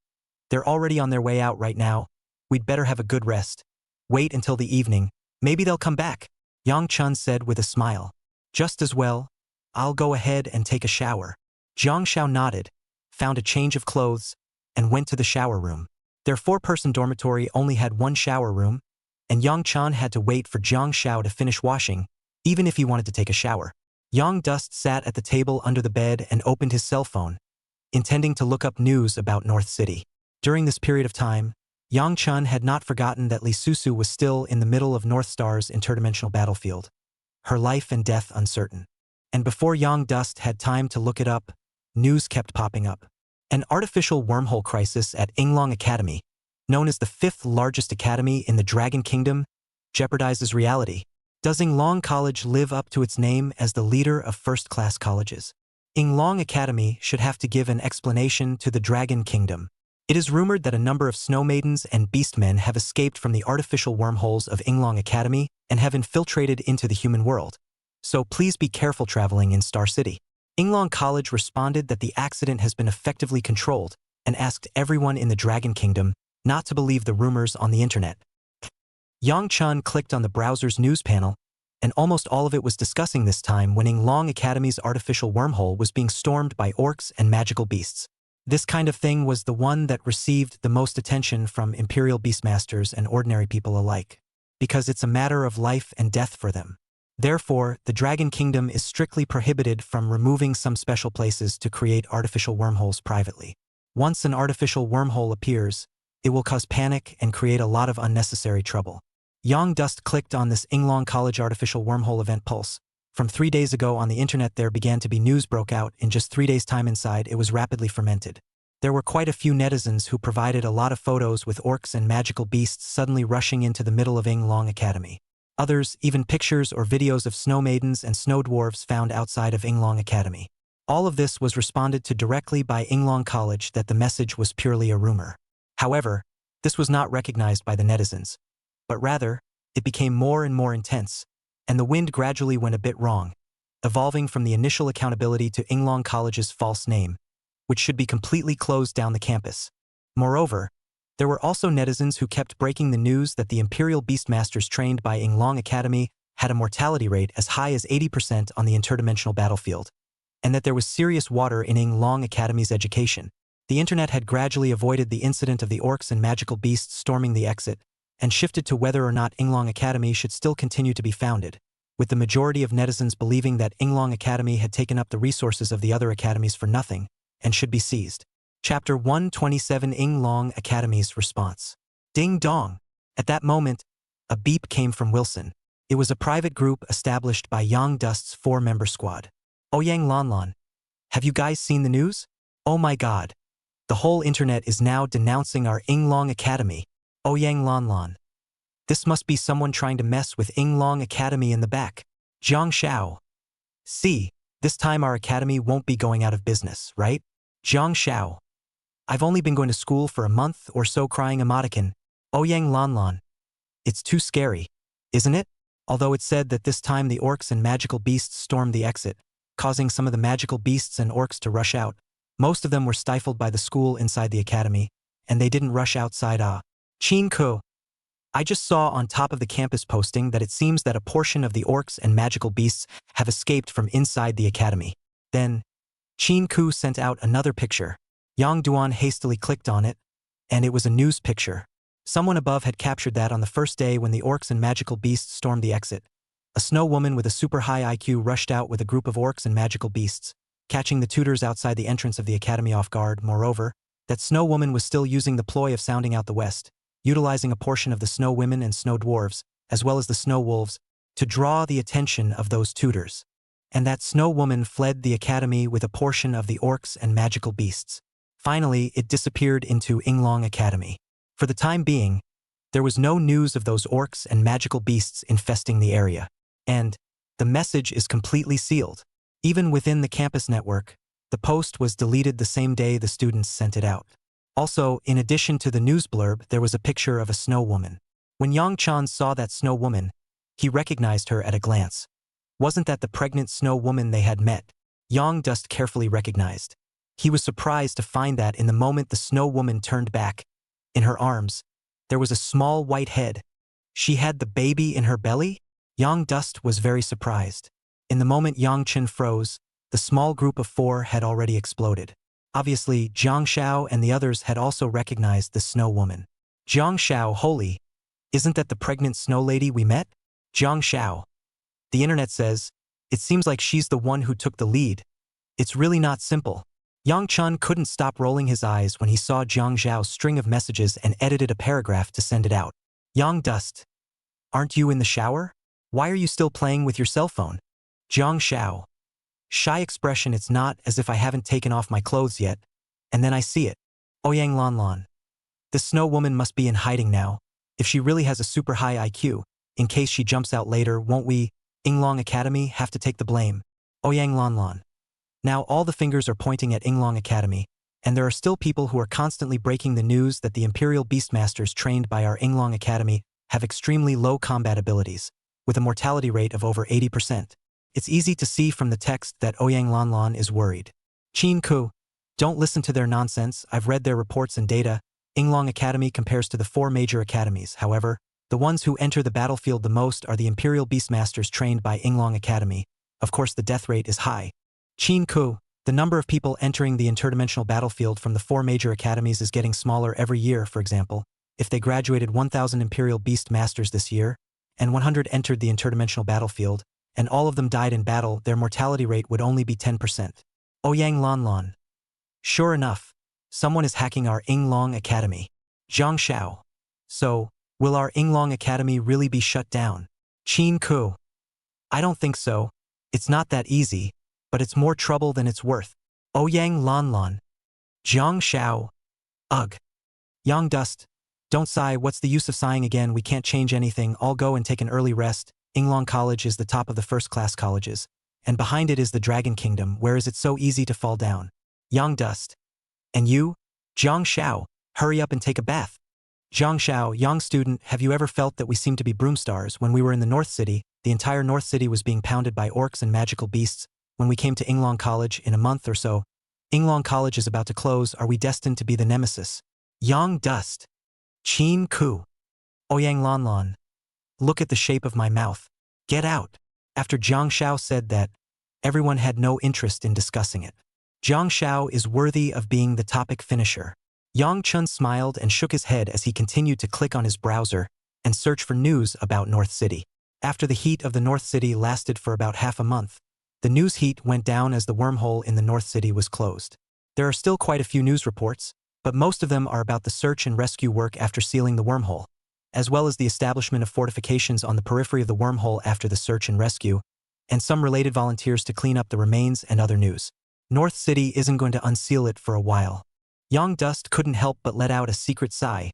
They're already on their way out right now. We'd better have a good rest. Wait until the evening. Maybe they'll come back. Yang Chun said with a smile. Just as well. I'll go ahead and take a shower. Jiang Xiao nodded, found a change of clothes, and went to the shower room. Their 4-person dormitory only had 1 shower room, and Yang Chun had to wait for Jiang Xiao to finish washing, even if he wanted to take a shower. Yang Dust sat at the table under the bed and opened his cell phone, intending to look up news about North City. During this period of time, Yang Chun had not forgotten that Li Susu was still in the middle of North Star's interdimensional battlefield, her life and death uncertain. And before Yang Dust had time to look it up, news kept popping up. An artificial wormhole crisis at Yinglong Academy, known as the 5th largest academy in the Dragon Kingdom, jeopardizes reality. Does Yinglong College live up to its name as the leader of first-class colleges? Yinglong Academy should have to give an explanation to the Dragon Kingdom. It is rumored that a number of snow maidens and beastmen have escaped from the artificial wormholes of Yinglong Academy and have infiltrated into the human world. So please be careful traveling in Star City. Yinglong College responded that the accident has been effectively controlled and asked everyone in the Dragon Kingdom not to believe the rumors on the internet. Yang Chun clicked on the browser's news panel and almost all of it was discussing this time when Yinglong Academy's artificial wormhole was being stormed by orcs and magical beasts. This kind of thing was the one that received the most attention from Imperial Beastmasters and ordinary people alike, because it's a matter of life and death for them. Therefore, the Dragon Kingdom is strictly prohibited from removing some special places to create artificial wormholes privately. Once an artificial wormhole appears, it will cause panic and create a lot of unnecessary trouble. Yang Dust clicked on this Yinglong College artificial wormhole event pulse. From 3 days ago on the internet there began to be news broke out. In just 3 days' time inside, it was rapidly fermented. There were quite a few netizens who provided a lot of photos with orcs and magical beasts suddenly rushing into the middle of Yinglong Academy. Others, even pictures or videos of snow maidens and snow dwarves found outside of Yinglong Academy. All of this was responded to directly by Yinglong College that the message was purely a rumor. However, this was not recognized by the netizens, but rather, it became more and more intense, and the wind gradually went a bit wrong, evolving from the initial accountability to Yinglong College's false name, which should be completely closed down the campus. Moreover, there were also netizens who kept breaking the news that the Imperial Beastmasters trained by Yinglong Academy had a mortality rate as high as 80% on the interdimensional battlefield, and that there was serious water in Yinglong Academy's education. The internet had gradually avoided the incident of the orcs and magical beasts storming the exit, and shifted to whether or not Yinglong Academy should still continue to be founded, with the majority of netizens believing that Yinglong Academy had taken up the resources of the other academies for nothing, and should be seized. Chapter 127 Yinglong Academy's Response. Ding dong! At that moment, a beep came from Wilson. It was a private group established by Yang Dust's 4-member squad. Oyang Lanlan. Have you guys seen the news? Oh my god. The whole internet is now denouncing our Yinglong Academy. Oyang Lanlan. This must be someone trying to mess with Yinglong Academy in the back. Jiang Xiao. See, this time our academy won't be going out of business, right? Jiang Xiao. I've only been going to school for a month or so crying emoticon. Oyang Lanlan. It's too scary, isn't it? Although it said that this time the orcs and magical beasts stormed the exit, causing some of the magical beasts and orcs to rush out. Most of them were stifled by the school inside the academy, and they didn't rush outside. Chin Ko. I just saw on top of the campus posting that it seems that a portion of the orcs and magical beasts have escaped from inside the academy. Then, Chin Ku sent out another picture. Yang Duan hastily clicked on it, and it was a news picture. Someone above had captured that on the first day when the orcs and magical beasts stormed the exit. A snow woman with a super high IQ rushed out with a group of orcs and magical beasts, catching the tutors outside the entrance of the academy off guard. Moreover, that snow woman was still using the ploy of sounding out the west, utilizing a portion of the snow women and snow dwarves, as well as the snow wolves, to draw the attention of those tutors. And that snow woman fled the academy with a portion of the orcs and magical beasts. Finally, it disappeared into Yinglong Academy. For the time being, there was no news of those orcs and magical beasts infesting the area. And the message is completely sealed. Even within the campus network, the post was deleted the same day the students sent it out. Also, in addition to the news blurb, there was a picture of a snow woman. When Yang Chan saw that snow woman, he recognized her at a glance. Wasn't that the pregnant snow woman they had met? Yang Dust carefully recognized. He was surprised to find that in the moment the snow woman turned back, in her arms, there was a small white head. She had the baby in her belly? Yang Dust was very surprised. In the moment Yang Chen froze, the small group of 4 had already exploded. Obviously, Jiang Xiao and the others had also recognized the snow woman. Jiang Xiao, holy, isn't that the pregnant snow lady we met? Jiang Xiao. The internet says, it seems like she's the one who took the lead. It's really not simple. Yang Chun couldn't stop rolling his eyes when he saw Jiang Xiao's string of messages and edited a paragraph to send it out. Yang Dust. Aren't you in the shower? Why are you still playing with your cell phone? Jiang Xiao. Shy expression. It's not as if I haven't taken off my clothes yet. And then I see it. Oyang Lanlan. The snow woman must be in hiding now. If she really has a super high IQ, in case she jumps out later, won't we, Yinglong Academy, have to take the blame? Oyang Lanlan. Now all the fingers are pointing at Yinglong Academy, and there are still people who are constantly breaking the news that the Imperial Beastmasters trained by our Yinglong Academy have extremely low combat abilities, with a mortality rate of over 80%. It's easy to see from the text that Oyang Lanlan is worried. Chin Ku. Don't listen to their nonsense. I've read their reports and data. Yinglong Academy compares to the 4 major academies. However, The ones who enter the battlefield the most are the Imperial Beastmasters trained by Yinglong Academy. Of course, the death rate is high. Qin Ku, the number of people entering the interdimensional battlefield from the 4 major academies is getting smaller every year. For example, if they graduated 1,000 Imperial Beastmasters this year, and 100 entered the interdimensional battlefield, and all of them died in battle, their mortality rate would only be 10%. Ouyang Lanlan. Sure enough, someone is hacking our Yinglong Academy. Zhang Xiao. So, will our Yinglong Academy really be shut down? Qin Ku. I don't think so. It's not that easy, but it's more trouble than it's worth. Ouyang Lanlan. Zhang Xiao. Ugh. Yang Dust. Don't sigh, what's the use of sighing again, we can't change anything, I'll go and take an early rest. Yinglong College is the top of the first-class colleges, and behind it is the Dragon Kingdom, where is it so easy to fall down? Yang Dust. And you? Zhang Xiao, hurry up and take a bath. Zhang Xiao, young student, have you ever felt that we seem to be broomstars? When we were in the North City, the entire North City was being pounded by orcs and magical beasts. When we came to Yinglong College in a month or so, Yinglong College is about to close, are we destined to be the nemesis? Yang Dust. Qin Ku. Ouyang Lanlan. Look at the shape of my mouth. Get out. After Zhang Xiao said that, everyone had no interest in discussing it. Zhang Xiao is worthy of being the topic finisher. Yang Chun smiled and shook his head as he continued to click on his browser and search for news about North City. After the heat of the North City lasted for about half a month, the news heat went down as the wormhole in the North City was closed. There are still quite a few news reports, but most of them are about the search and rescue work after sealing the wormhole, as well as the establishment of fortifications on the periphery of the wormhole after the search and rescue, and some related volunteers to clean up the remains and other news. North City isn't going to unseal it for a while. Yang Dust couldn't help but let out a secret sigh,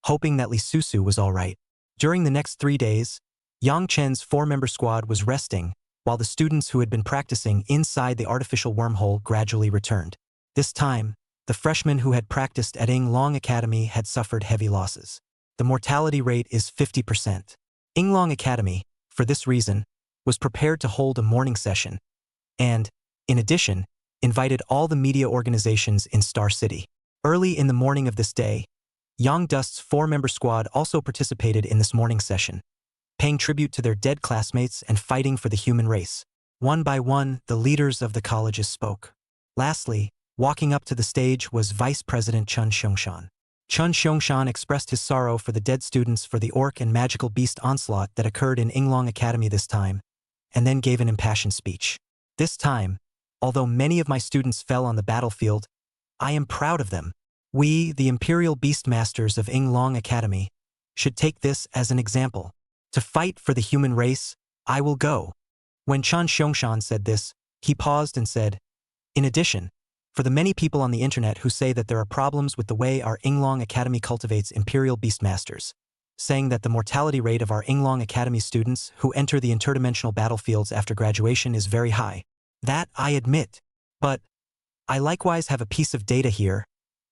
hoping that Li Susu was alright. During the next 3 days, Yang Chen's 4-member squad was resting, while the students who had been practicing inside the artificial wormhole gradually returned. This time, the freshmen who had practiced at Yinglong Academy had suffered heavy losses. The mortality rate is 50%. Yinglong Academy, for this reason, was prepared to hold a morning session, and, in addition, invited all the media organizations in Star City. Early in the morning of this day, Yang Dust's 4-member squad also participated in this morning session, paying tribute to their dead classmates and fighting for the human race. One by one, the leaders of the colleges spoke. Lastly, walking up to the stage was Vice President Chun Xiangshan. Chun Xiangshan expressed his sorrow for the dead students for the orc and magical beast onslaught that occurred in Yinglong Academy this time, and then gave an impassioned speech. This time, although many of my students fell on the battlefield, I am proud of them. We, the Imperial Beastmasters of Yinglong Academy, should take this as an example. To fight for the human race, I will go. When Chun Xiangshan said this, he paused and said, in addition, for the many people on the internet who say that there are problems with the way our Yinglong Academy cultivates Imperial Beastmasters, saying that the mortality rate of our Yinglong Academy students who enter the interdimensional battlefields after graduation is very high. That I admit. But I likewise have a piece of data here,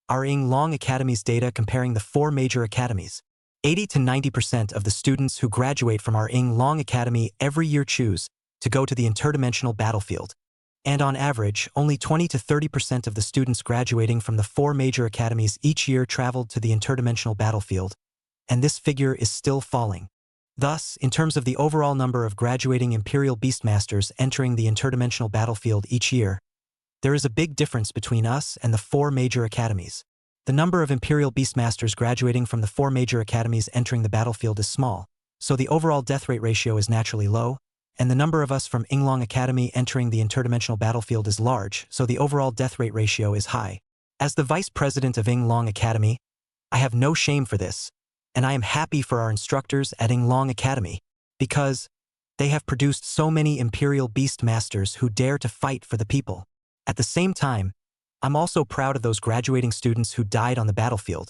our Yinglong Academy's data comparing the 4 major academies. 80 to 90% of the students who graduate from our Yinglong Academy every year choose to go to the interdimensional battlefield. And on average, only 20 to 30% of the students graduating from the 4 major academies each year traveled to the interdimensional battlefield, and this figure is still falling. Thus, in terms of the overall number of graduating Imperial Beastmasters entering the interdimensional battlefield each year, there is a big difference between us and the 4 major academies. The number of Imperial Beastmasters graduating from the 4 major academies entering the battlefield is small, so the overall death rate ratio is naturally low, and the number of us from Yinglong Academy entering the interdimensional battlefield is large, so the overall death rate ratio is high. As the Vice President of Yinglong Academy, I have no shame for this, and I am happy for our instructors at Yinglong Academy, because they have produced so many Imperial Beastmasters who dare to fight for the people. At the same time, I'm also proud of those graduating students who died on the battlefield,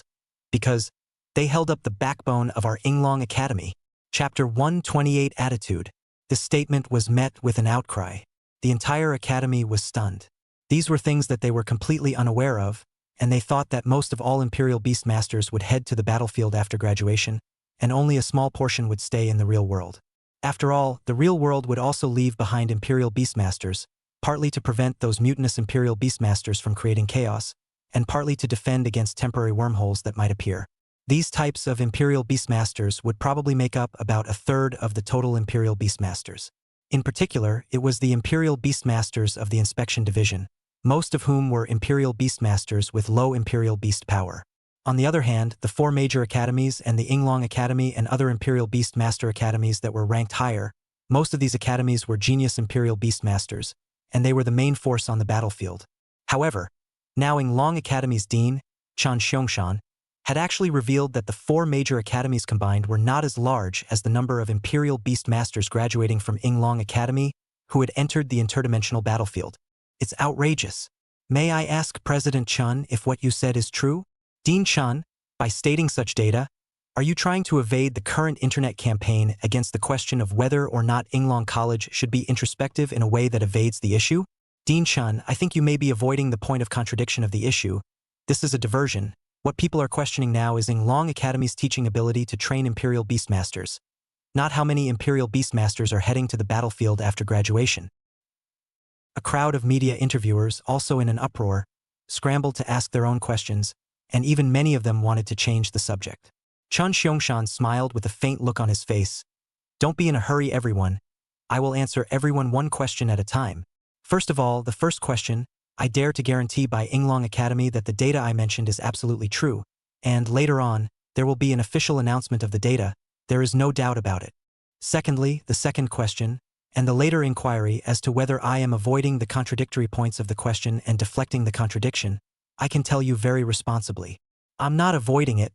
because they held up the backbone of our Yinglong Academy. Chapter 128 Attitude. This statement was met with an outcry. The entire academy was stunned. These were things that they were completely unaware of, and they thought that most of all Imperial Beastmasters would head to the battlefield after graduation, and only a small portion would stay in the real world. After all, the real world would also leave behind Imperial Beastmasters, partly to prevent those mutinous Imperial Beastmasters from creating chaos, and partly to defend against temporary wormholes that might appear. These types of Imperial Beastmasters would probably make up about a third of the total Imperial Beastmasters. In particular, it was the Imperial Beastmasters of the Inspection Division, most of whom were Imperial Beastmasters with low Imperial Beast power. On the other hand, the 4 major academies and the Yinglong Academy and other Imperial Beastmaster academies that were ranked higher, most of these academies were genius Imperial Beastmasters, and they were the main force on the battlefield. However, now Yinglong Academy's dean, Chan Xiangshan, had actually revealed that the 4 major academies combined were not as large as the number of Imperial Beastmasters graduating from Yinglong Academy who had entered the interdimensional battlefield. It's outrageous. May I ask President Chun if what you said is true? Dean Chun, by stating such data, are you trying to evade the current internet campaign against the question of whether or not Yinglong College should be introspective in a way that evades the issue? Dean Chun, I think you may be avoiding the point of contradiction of the issue. This is a diversion. What people are questioning now is Yinglong Academy's teaching ability to train Imperial Beastmasters, not how many Imperial Beastmasters are heading to the battlefield after graduation. A crowd of media interviewers, also in an uproar, scrambled to ask their own questions, and even many of them wanted to change the subject. Chun Xiangshan smiled with a faint look on his face. Don't be in a hurry, everyone. I will answer everyone one question at a time. First of all, the first question, I dare to guarantee by Yinglong Academy that the data I mentioned is absolutely true, and later on, there will be an official announcement of the data, there is no doubt about it. Secondly, the second question, and the later inquiry as to whether I am avoiding the contradictory points of the question and deflecting the contradiction, I can tell you very responsibly. I'm not avoiding it,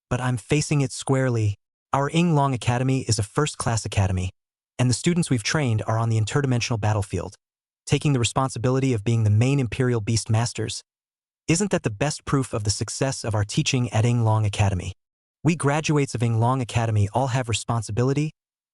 but I'm facing it squarely. Our Yinglong Academy is a first-class academy, and the students we've trained are on the interdimensional battlefield, taking the responsibility of being the main Imperial Beast Masters. Isn't that the best proof of the success of our teaching at Yinglong Academy? We graduates of Yinglong Academy all have responsibility,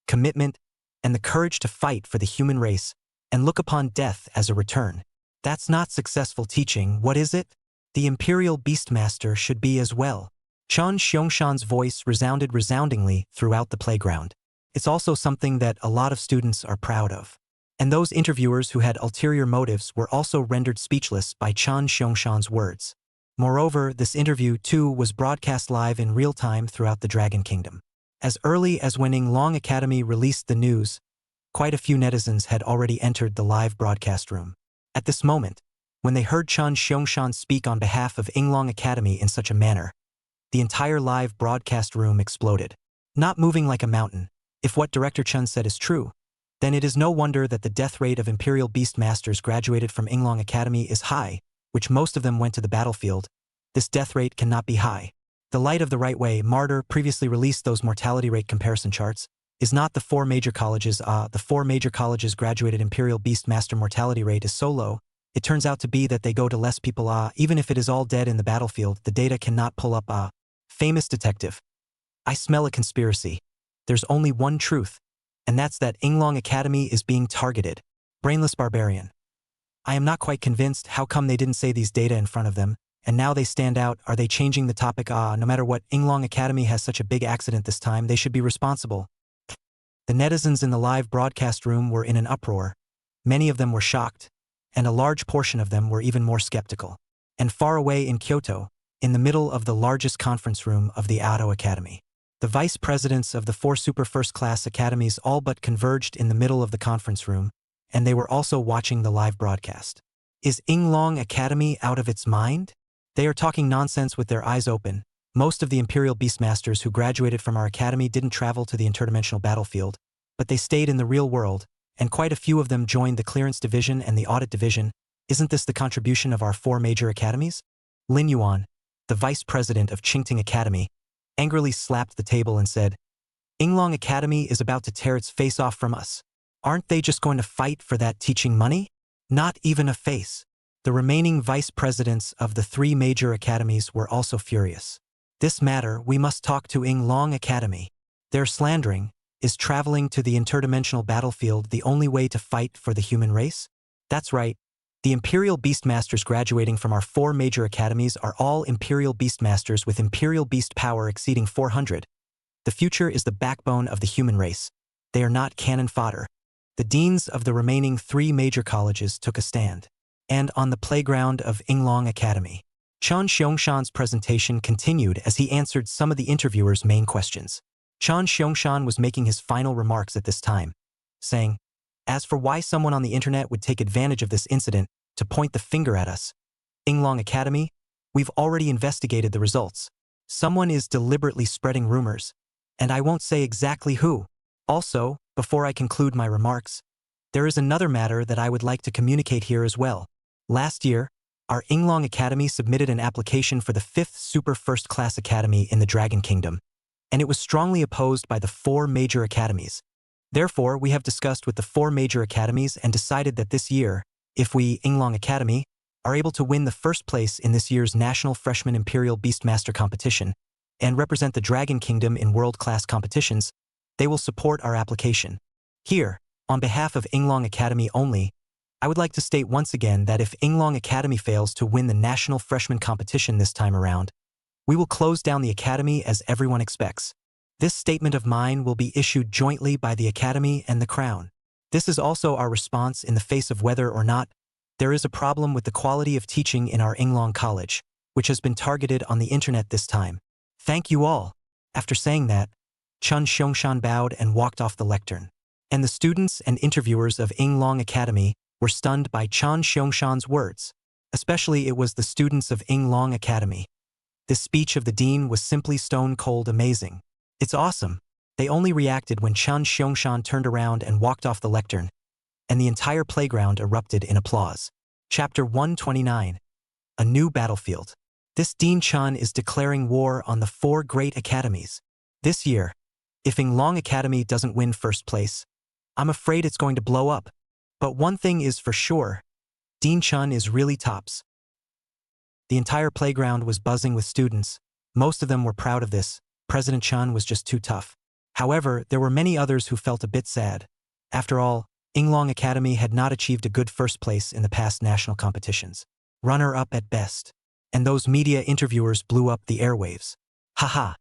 commitment, and the courage to fight for the human race and look upon death as a return. That's not successful teaching, what is it? The Imperial Beastmaster should be as well. Chan Xiangshan's voice resounded resoundingly throughout the playground. It's also something that a lot of students are proud of. And those interviewers who had ulterior motives were also rendered speechless by Chan Xiangshan's words. Moreover, this interview, too, was broadcast live in real time throughout the Dragon Kingdom. As early as when Yinglong Academy released the news, quite a few netizens had already entered the live broadcast room. At this moment, when they heard Chan Xiangshan speak on behalf of Yinglong Academy in such a manner, the entire live broadcast room exploded. Not moving like a mountain, if what Director Chun said is true, then it is no wonder that the death rate of Imperial Beast Masters graduated from Yinglong Academy is high, which most of them went to the battlefield. This death rate cannot be high. The Light of the Right Way, Martyr, previously released those mortality rate comparison charts, is not the 4 major colleges. The 4 major colleges graduated Imperial Beast Master mortality rate is so low, it turns out to be that they go to less people. Even if it is all dead in the battlefield, the data cannot pull up. Famous detective. I smell a conspiracy. There's only one truth, and that's that Yinglong Academy is being targeted. Brainless barbarian. I am not quite convinced how come they didn't say these data in front of them, and now they stand out. Are they changing the topic? No matter what, Yinglong Academy has such a big accident this time, they should be responsible. The netizens in the live broadcast room were in an uproar. Many of them were shocked, and a large portion of them were even more skeptical. And far away in Kyoto, in the middle of the largest conference room of the Ado Academy, the vice presidents of the 4 super first-class academies all but converged in the middle of the conference room, and they were also watching the live broadcast. Is Yinglong Academy out of its mind? They are talking nonsense with their eyes open. Most of the Imperial Beastmasters who graduated from our academy didn't travel to the interdimensional battlefield, but they stayed in the real world, and quite a few of them joined the clearance division and the audit division. Isn't this the contribution of our 4 major academies? Lin Yuan, the vice president of Qingting Academy, angrily slapped the table and said, Yinglong Academy is about to tear its face off from us. Aren't they just going to fight for that teaching money? Not even a face. The remaining vice presidents of the 3 major academies were also furious. This matter, we must talk to Yinglong Academy. Their slandering, is traveling to the interdimensional battlefield the only way to fight for the human race? That's right. The Imperial Beastmasters graduating from our 4 major academies are all Imperial Beastmasters with Imperial Beast power exceeding 400. The future is the backbone of the human race. They are not cannon fodder. The deans of the remaining 3 major colleges took a stand. And on the playground of Yinglong Academy, Chan Xiangshan's presentation continued as he answered some of the interviewer's main questions. Chan Xiangshan was making his final remarks at this time, saying, "As for why someone on the internet would take advantage of this incident to point the finger at us, Yinglong Academy, we've already investigated the results. Someone is deliberately spreading rumors, and I won't say exactly who. Also, before I conclude my remarks, there is another matter that I would like to communicate here as well. Last year, our Yinglong Academy submitted an application for the 5th Super First Class Academy in the Dragon Kingdom, and it was strongly opposed by the 4 major academies. Therefore, we have discussed with the 4 major academies and decided that this year, if we, Yinglong Academy, are able to win the first place in this year's National Freshman Imperial Beastmaster competition and represent the Dragon Kingdom in world-class competitions, they will support our application. Here, on behalf of Yinglong Academy only, I would like to state once again that if Yinglong Academy fails to win the National Freshman competition this time around, we will close down the Academy as everyone expects. This statement of mine will be issued jointly by the Academy and the Crown. This is also our response in the face of whether or not there is a problem with the quality of teaching in our Yinglong College, which has been targeted on the internet this time. Thank you all." After saying that, Chan Xiangshan bowed and walked off the lectern. And the students and interviewers of Yinglong Academy were stunned by Chan Xiangshan's words. Especially it was the students of Yinglong Academy. This speech of the dean was simply stone-cold amazing. "It's awesome." They only reacted when Chan Xiangshan turned around and walked off the lectern, and the entire playground erupted in applause. Chapter 129. A New Battlefield. This Dean Chan is declaring war on the 4 great academies. This year, if Yinglong Academy doesn't win first place, I'm afraid it's going to blow up. But one thing is for sure, Dean Chan is really tops. The entire playground was buzzing with students. Most of them were proud of this. President Chan was just too tough. However, there were many others who felt a bit sad. After all, Yinglong Academy had not achieved a good first place in the past national competitions. Runner-up at best. And those media interviewers blew up the airwaves. Haha.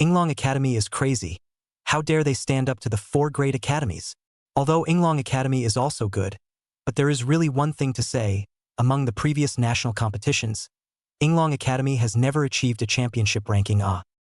Yinglong Academy is crazy. How dare they stand up to the 4 great academies? Although Yinglong Academy is also good, but there is really one thing to say, among the previous national competitions, Yinglong Academy has never achieved a championship ranking.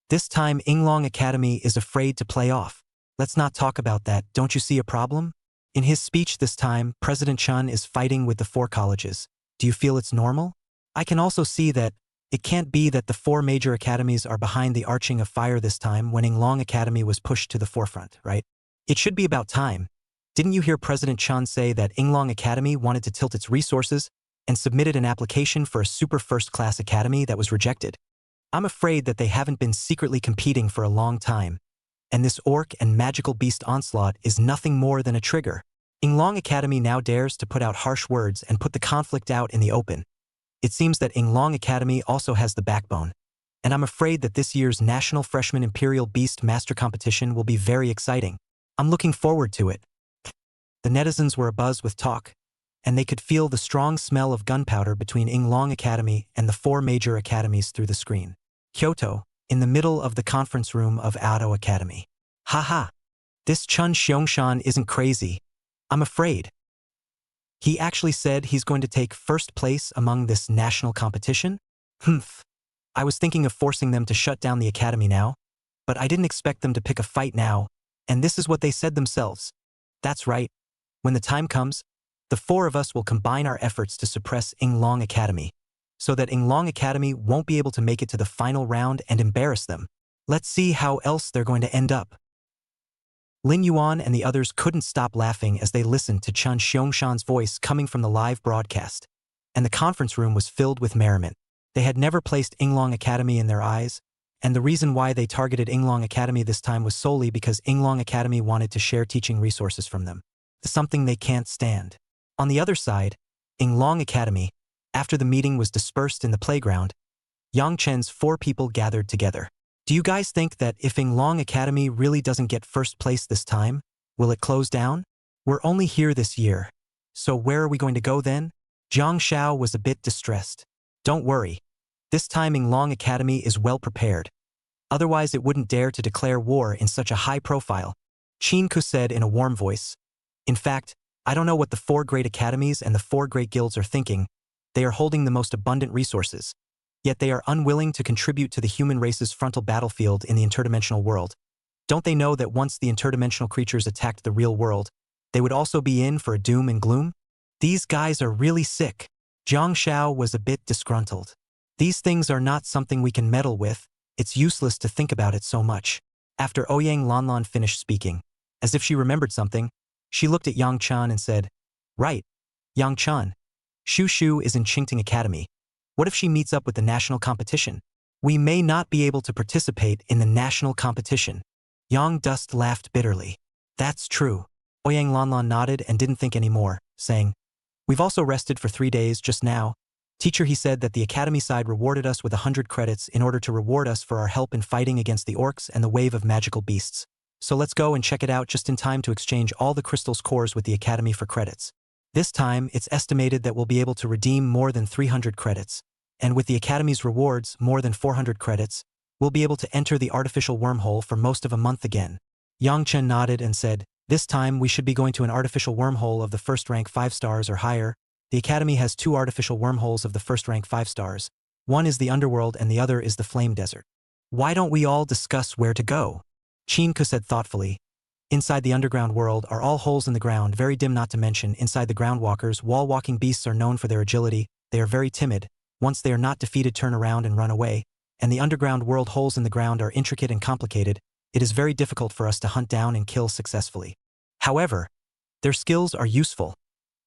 This time Yinglong Academy is afraid to play off. Let's not talk about that, don't you see a problem? In his speech this time, President Chan is fighting with the 4 colleges. Do you feel it's normal? I can also see that it can't be that the 4 major academies are behind the arching of fire this time when Yinglong Academy was pushed to the forefront, right? It should be about time. Didn't you hear President Chan say that Yinglong Academy wanted to tilt its resources and submitted an application for a super first-class academy that was rejected? I'm afraid that they haven't been secretly competing for a long time, and this orc and magical beast onslaught is nothing more than a trigger. Yinglong Academy now dares to put out harsh words and put the conflict out in the open. It seems that Yinglong Academy also has the backbone, and I'm afraid that this year's National Freshman Imperial Beast Master Competition will be very exciting. I'm looking forward to it. The netizens were abuzz with talk, and they could feel the strong smell of gunpowder between Yinglong Academy and the 4 major academies through the screen. Kyoto, in the middle of the conference room of Ado Academy. Haha. This Chun Xiangshan isn't crazy. I'm afraid. He actually said he's going to take first place among this national competition? Humph. I was thinking of forcing them to shut down the academy now, but I didn't expect them to pick a fight now, and this is what they said themselves. That's right. When the time comes, the 4 of us will combine our efforts to suppress Yinglong Academy, so that Yinglong Academy won't be able to make it to the final round and embarrass them. Let's see how else they're going to end up. Lin Yuan and the others couldn't stop laughing as they listened to Chun Xiangshan's voice coming from the live broadcast, and the conference room was filled with merriment. They had never placed Yinglong Academy in their eyes, and the reason why they targeted Yinglong Academy this time was solely because Yinglong Academy wanted to share teaching resources from them, something they can't stand. On the other side, Yinglong Academy, after the meeting was dispersed in the playground, Yang Chen's 4 people gathered together. Do you guys think that if Yinglong Academy really doesn't get first place this time, will it close down? We're only here this year, so where are we going to go then? Jiang Xiao was a bit distressed. Don't worry. This time Yinglong Academy is well prepared. Otherwise it wouldn't dare to declare war in such a high profile, Qin Ku said in a warm voice. In fact, I don't know what the 4 great academies and the 4 great guilds are thinking. They are holding the most abundant resources. yet they are unwilling to contribute to the human race's frontal battlefield in the interdimensional world. Don't they know that once the interdimensional creatures attacked the real world, they would also be in for a doom and gloom? These guys are really sick. Jiang Xiao was a bit disgruntled. These things are not something we can meddle with, it's useless to think about it so much. After Ouyang Lanlan finished speaking, as if she remembered something, she looked at Yang Chan and said, "Right, Yang Chan. Shu Shu is in Qingting Academy. What if she meets up with the national competition? We may not be able to participate in the national competition." Yang Dust laughed bitterly. "That's true." Ouyang Lanlan nodded and didn't think any more, saying, "We've also rested for 3 days just now. Teacher, he said that the academy side rewarded us with 100 credits in order to reward us for our help in fighting against the orcs and the wave of magical beasts. So let's go and check it out just in time to exchange all the crystal's cores with the academy for credits. This time, it's estimated that we'll be able to redeem more than 300 credits, and with the academy's rewards, more than 400 credits, we'll be able to enter the artificial wormhole for most of a month again." Yang Chen nodded and said, "This time we should be going to an artificial wormhole of the first rank 5 stars or higher. The academy has 2 artificial wormholes of the first rank 5 stars. One is the underworld and the other is the flame desert. Why don't we all discuss where to go?" Qin Ku said thoughtfully. "Inside the underground world are all holes in the ground, very dim, not to mention inside the groundwalkers, wall-walking beasts are known for their agility, they are very timid. Once they are not defeated, turn around and run away. And the underground world holes in the ground are intricate and complicated. It is very difficult for us to hunt down and kill successfully. However, their skills are useful,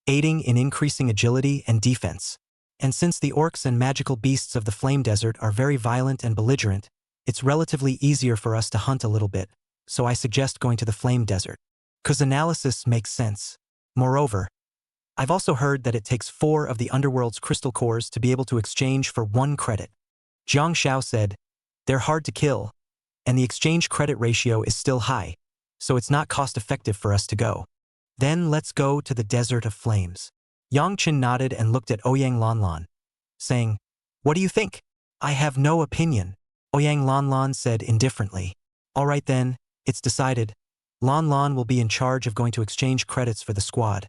aiding in increasing agility and defense. And since the orcs and magical beasts of the flame desert are very violent and belligerent, it's relatively easier for us to hunt a little bit, so I suggest going to the flame desert. 'Cause analysis makes sense. Moreover, I've also heard that it takes 4 of the underworld's crystal cores to be able to exchange for 1 credit." Jiang Xiao said, "They're hard to kill, and the exchange credit ratio is still high, so it's not cost-effective for us to go. Then let's go to the Desert of Flames." Yang Chen nodded and looked at Ouyang Lanlan, saying, "What do you think?" "I have no opinion," Ouyang Lanlan said indifferently. "All right then, it's decided. Lanlan will be in charge of going to exchange credits for the squad,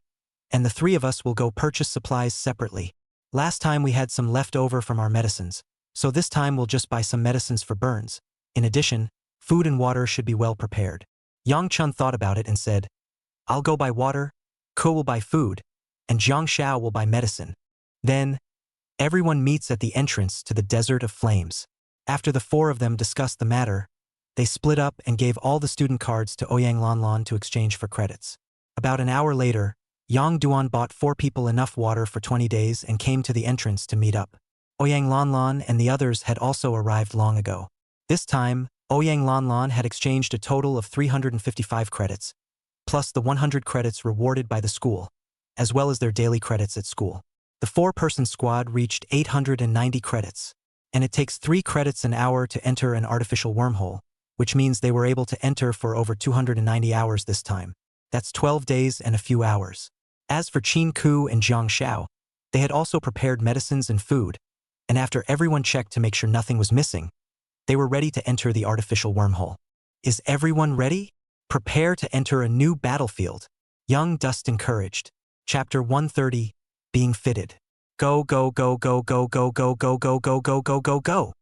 and the 3 of us will go purchase supplies separately. Last time we had some left over from our medicines, so this time we'll just buy some medicines for burns. In addition, food and water should be well prepared." Yang Chun thought about it and said, "I'll go buy water, Ko will buy food, and Jiang Xiao will buy medicine. Then, everyone meets at the entrance to the Desert of Flames." After the 4 of them discussed the matter, they split up and gave all the student cards to Ouyang Lanlan to exchange for credits. About an hour later, Yang Duan bought 4 people enough water for 20 days and came to the entrance to meet up. Ouyang Lanlan and the others had also arrived long ago. This time, Ouyang Lanlan had exchanged a total of 355 credits, plus the 100 credits rewarded by the school, as well as their daily credits at school. The 4-person squad reached 890 credits, and it takes 3 credits an hour to enter an artificial wormhole, which means they were able to enter for over 290 hours this time. That's 12 days and a few hours. As for Qin Ku and Jiang Xiao, they had also prepared medicines and food, and after everyone checked to make sure nothing was missing, they were ready to enter the artificial wormhole. Is everyone ready? Prepare to enter a new battlefield. Young Dust encouraged. Chapter 130, Being Fitted. Go, go, go, go, go, go, go, go, go, go, go, go, go, go.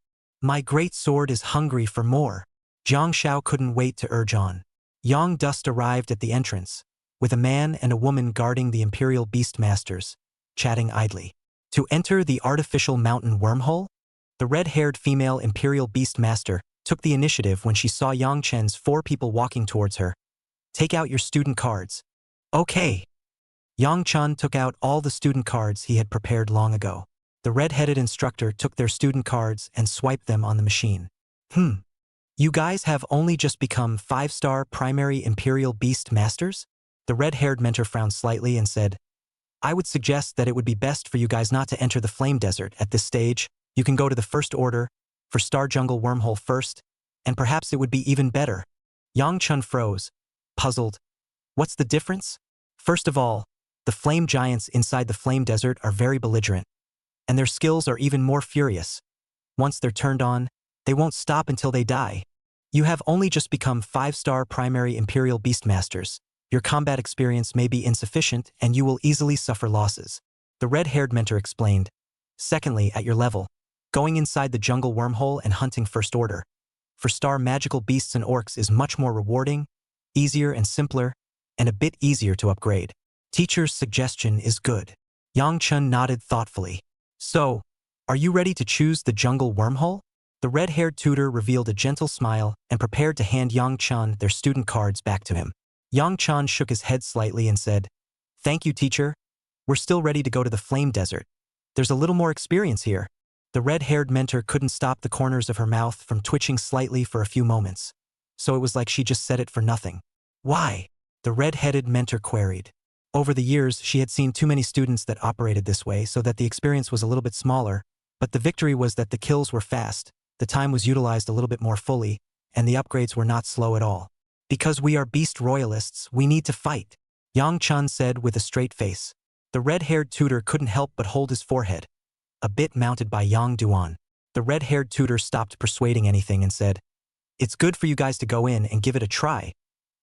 My great sword is hungry for more. Jiang Xiao couldn't wait to urge on. Young Dust arrived at the entrance, with a man and a woman guarding the Imperial Beastmasters, chatting idly. To enter the artificial mountain wormhole? The red-haired female Imperial Beastmaster took the initiative when she saw Yang Chen's 4 people walking towards her. Take out your student cards. Okay. Yang Chen took out all the student cards he had prepared long ago. The red-headed instructor took their student cards and swiped them on the machine. You guys have only just become 5-star primary Imperial Beast Masters? The red-haired mentor frowned slightly and said, I would suggest that it would be best for you guys not to enter the Flame Desert at this stage. You can go to the First Order, for Star Jungle Wormhole first, and perhaps it would be even better. Yang Chun froze, puzzled. What's the difference? First of all, the flame giants inside the Flame Desert are very belligerent, and their skills are even more furious. Once they're turned on, they won't stop until they die. You have only just become 5-star primary Imperial Beastmasters. Your combat experience may be insufficient and you will easily suffer losses. The red-haired mentor explained. Secondly, at your level, going inside the jungle wormhole and hunting First Order. For star magical beasts and orcs is much more rewarding, easier and simpler, and a bit easier to upgrade. Teacher's suggestion is good. Yang Chun nodded thoughtfully. So, are you ready to choose the jungle wormhole? The red-haired tutor revealed a gentle smile and prepared to hand Yang Chun their student cards back to him. Yang Chun shook his head slightly and said, "Thank you, teacher. We're still ready to go to the Flame Desert. There's a little more experience here." The red-haired mentor couldn't stop the corners of her mouth from twitching slightly for a few moments, so it was like she just said it for nothing. "Why?" the red-headed mentor queried. Over the years, she had seen too many students that operated this way so that the experience was a little bit smaller, but the victory was that the kills were fast, the time was utilized a little bit more fully, and the upgrades were not slow at all. "Because we are beast royalists, we need to fight," Yang Chun said with a straight face. The red-haired tutor couldn't help but hold his forehead, a bit mounted by Yang Duan. The red-haired tutor stopped persuading anything and said, "It's good for you guys to go in and give it a try.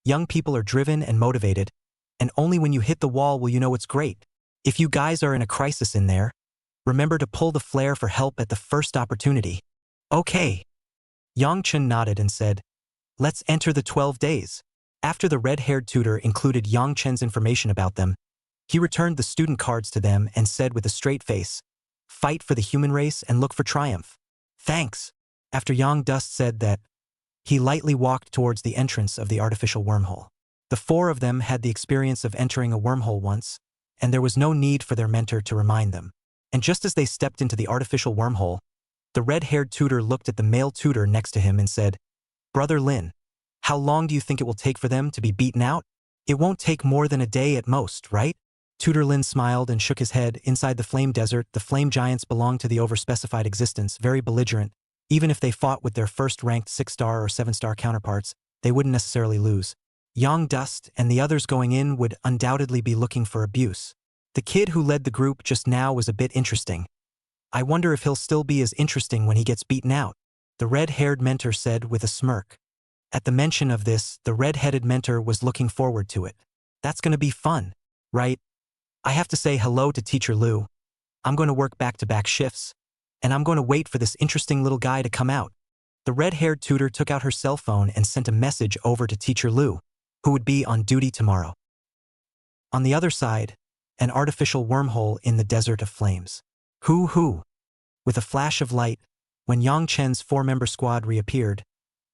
Young people are driven and motivated, and only when you hit the wall will you know it's great. If you guys are in a crisis in there, remember to pull the flare for help at the first opportunity." "Okay." Yang Chun nodded and said, "Let's enter the 12 days." After the red-haired tutor included Yang Chen's information about them, he returned the student cards to them and said with a straight face, "Fight for the human race and look for triumph." "Thanks." After Yang Dust said that, he lightly walked towards the entrance of the artificial wormhole. The four of them had the experience of entering a wormhole once, and there was no need for their mentor to remind them. And just as they stepped into the artificial wormhole, the red-haired tutor looked at the male tutor next to him and said, "Brother Lin, how long do you think it will take for them to be beaten out? It won't take more than a day at most, right?" Tutor Lin smiled and shook his head. Inside the flame desert, the flame giants belonged to the overspecified existence, very belligerent. Even if they fought with their first-ranked 6-star or 7-star counterparts, they wouldn't necessarily lose. Yang Dust and the others going in would undoubtedly be looking for abuse. The kid who led the group just now was a bit interesting. "I wonder if he'll still be as interesting when he gets beaten out," the red-haired mentor said with a smirk. At the mention of this, the red-headed mentor was looking forward to it. "That's gonna be fun, right? I have to say hello to Teacher Liu. I'm going to work back-to-back shifts, and I'm going to wait for this interesting little guy to come out." The red-haired tutor took out her cell phone and sent a message over to Teacher Liu, who would be on duty tomorrow. On the other side, an artificial wormhole in the Desert of Flames. Hoo-hoo! With a flash of light, when Yang Chen's 4-member squad reappeared,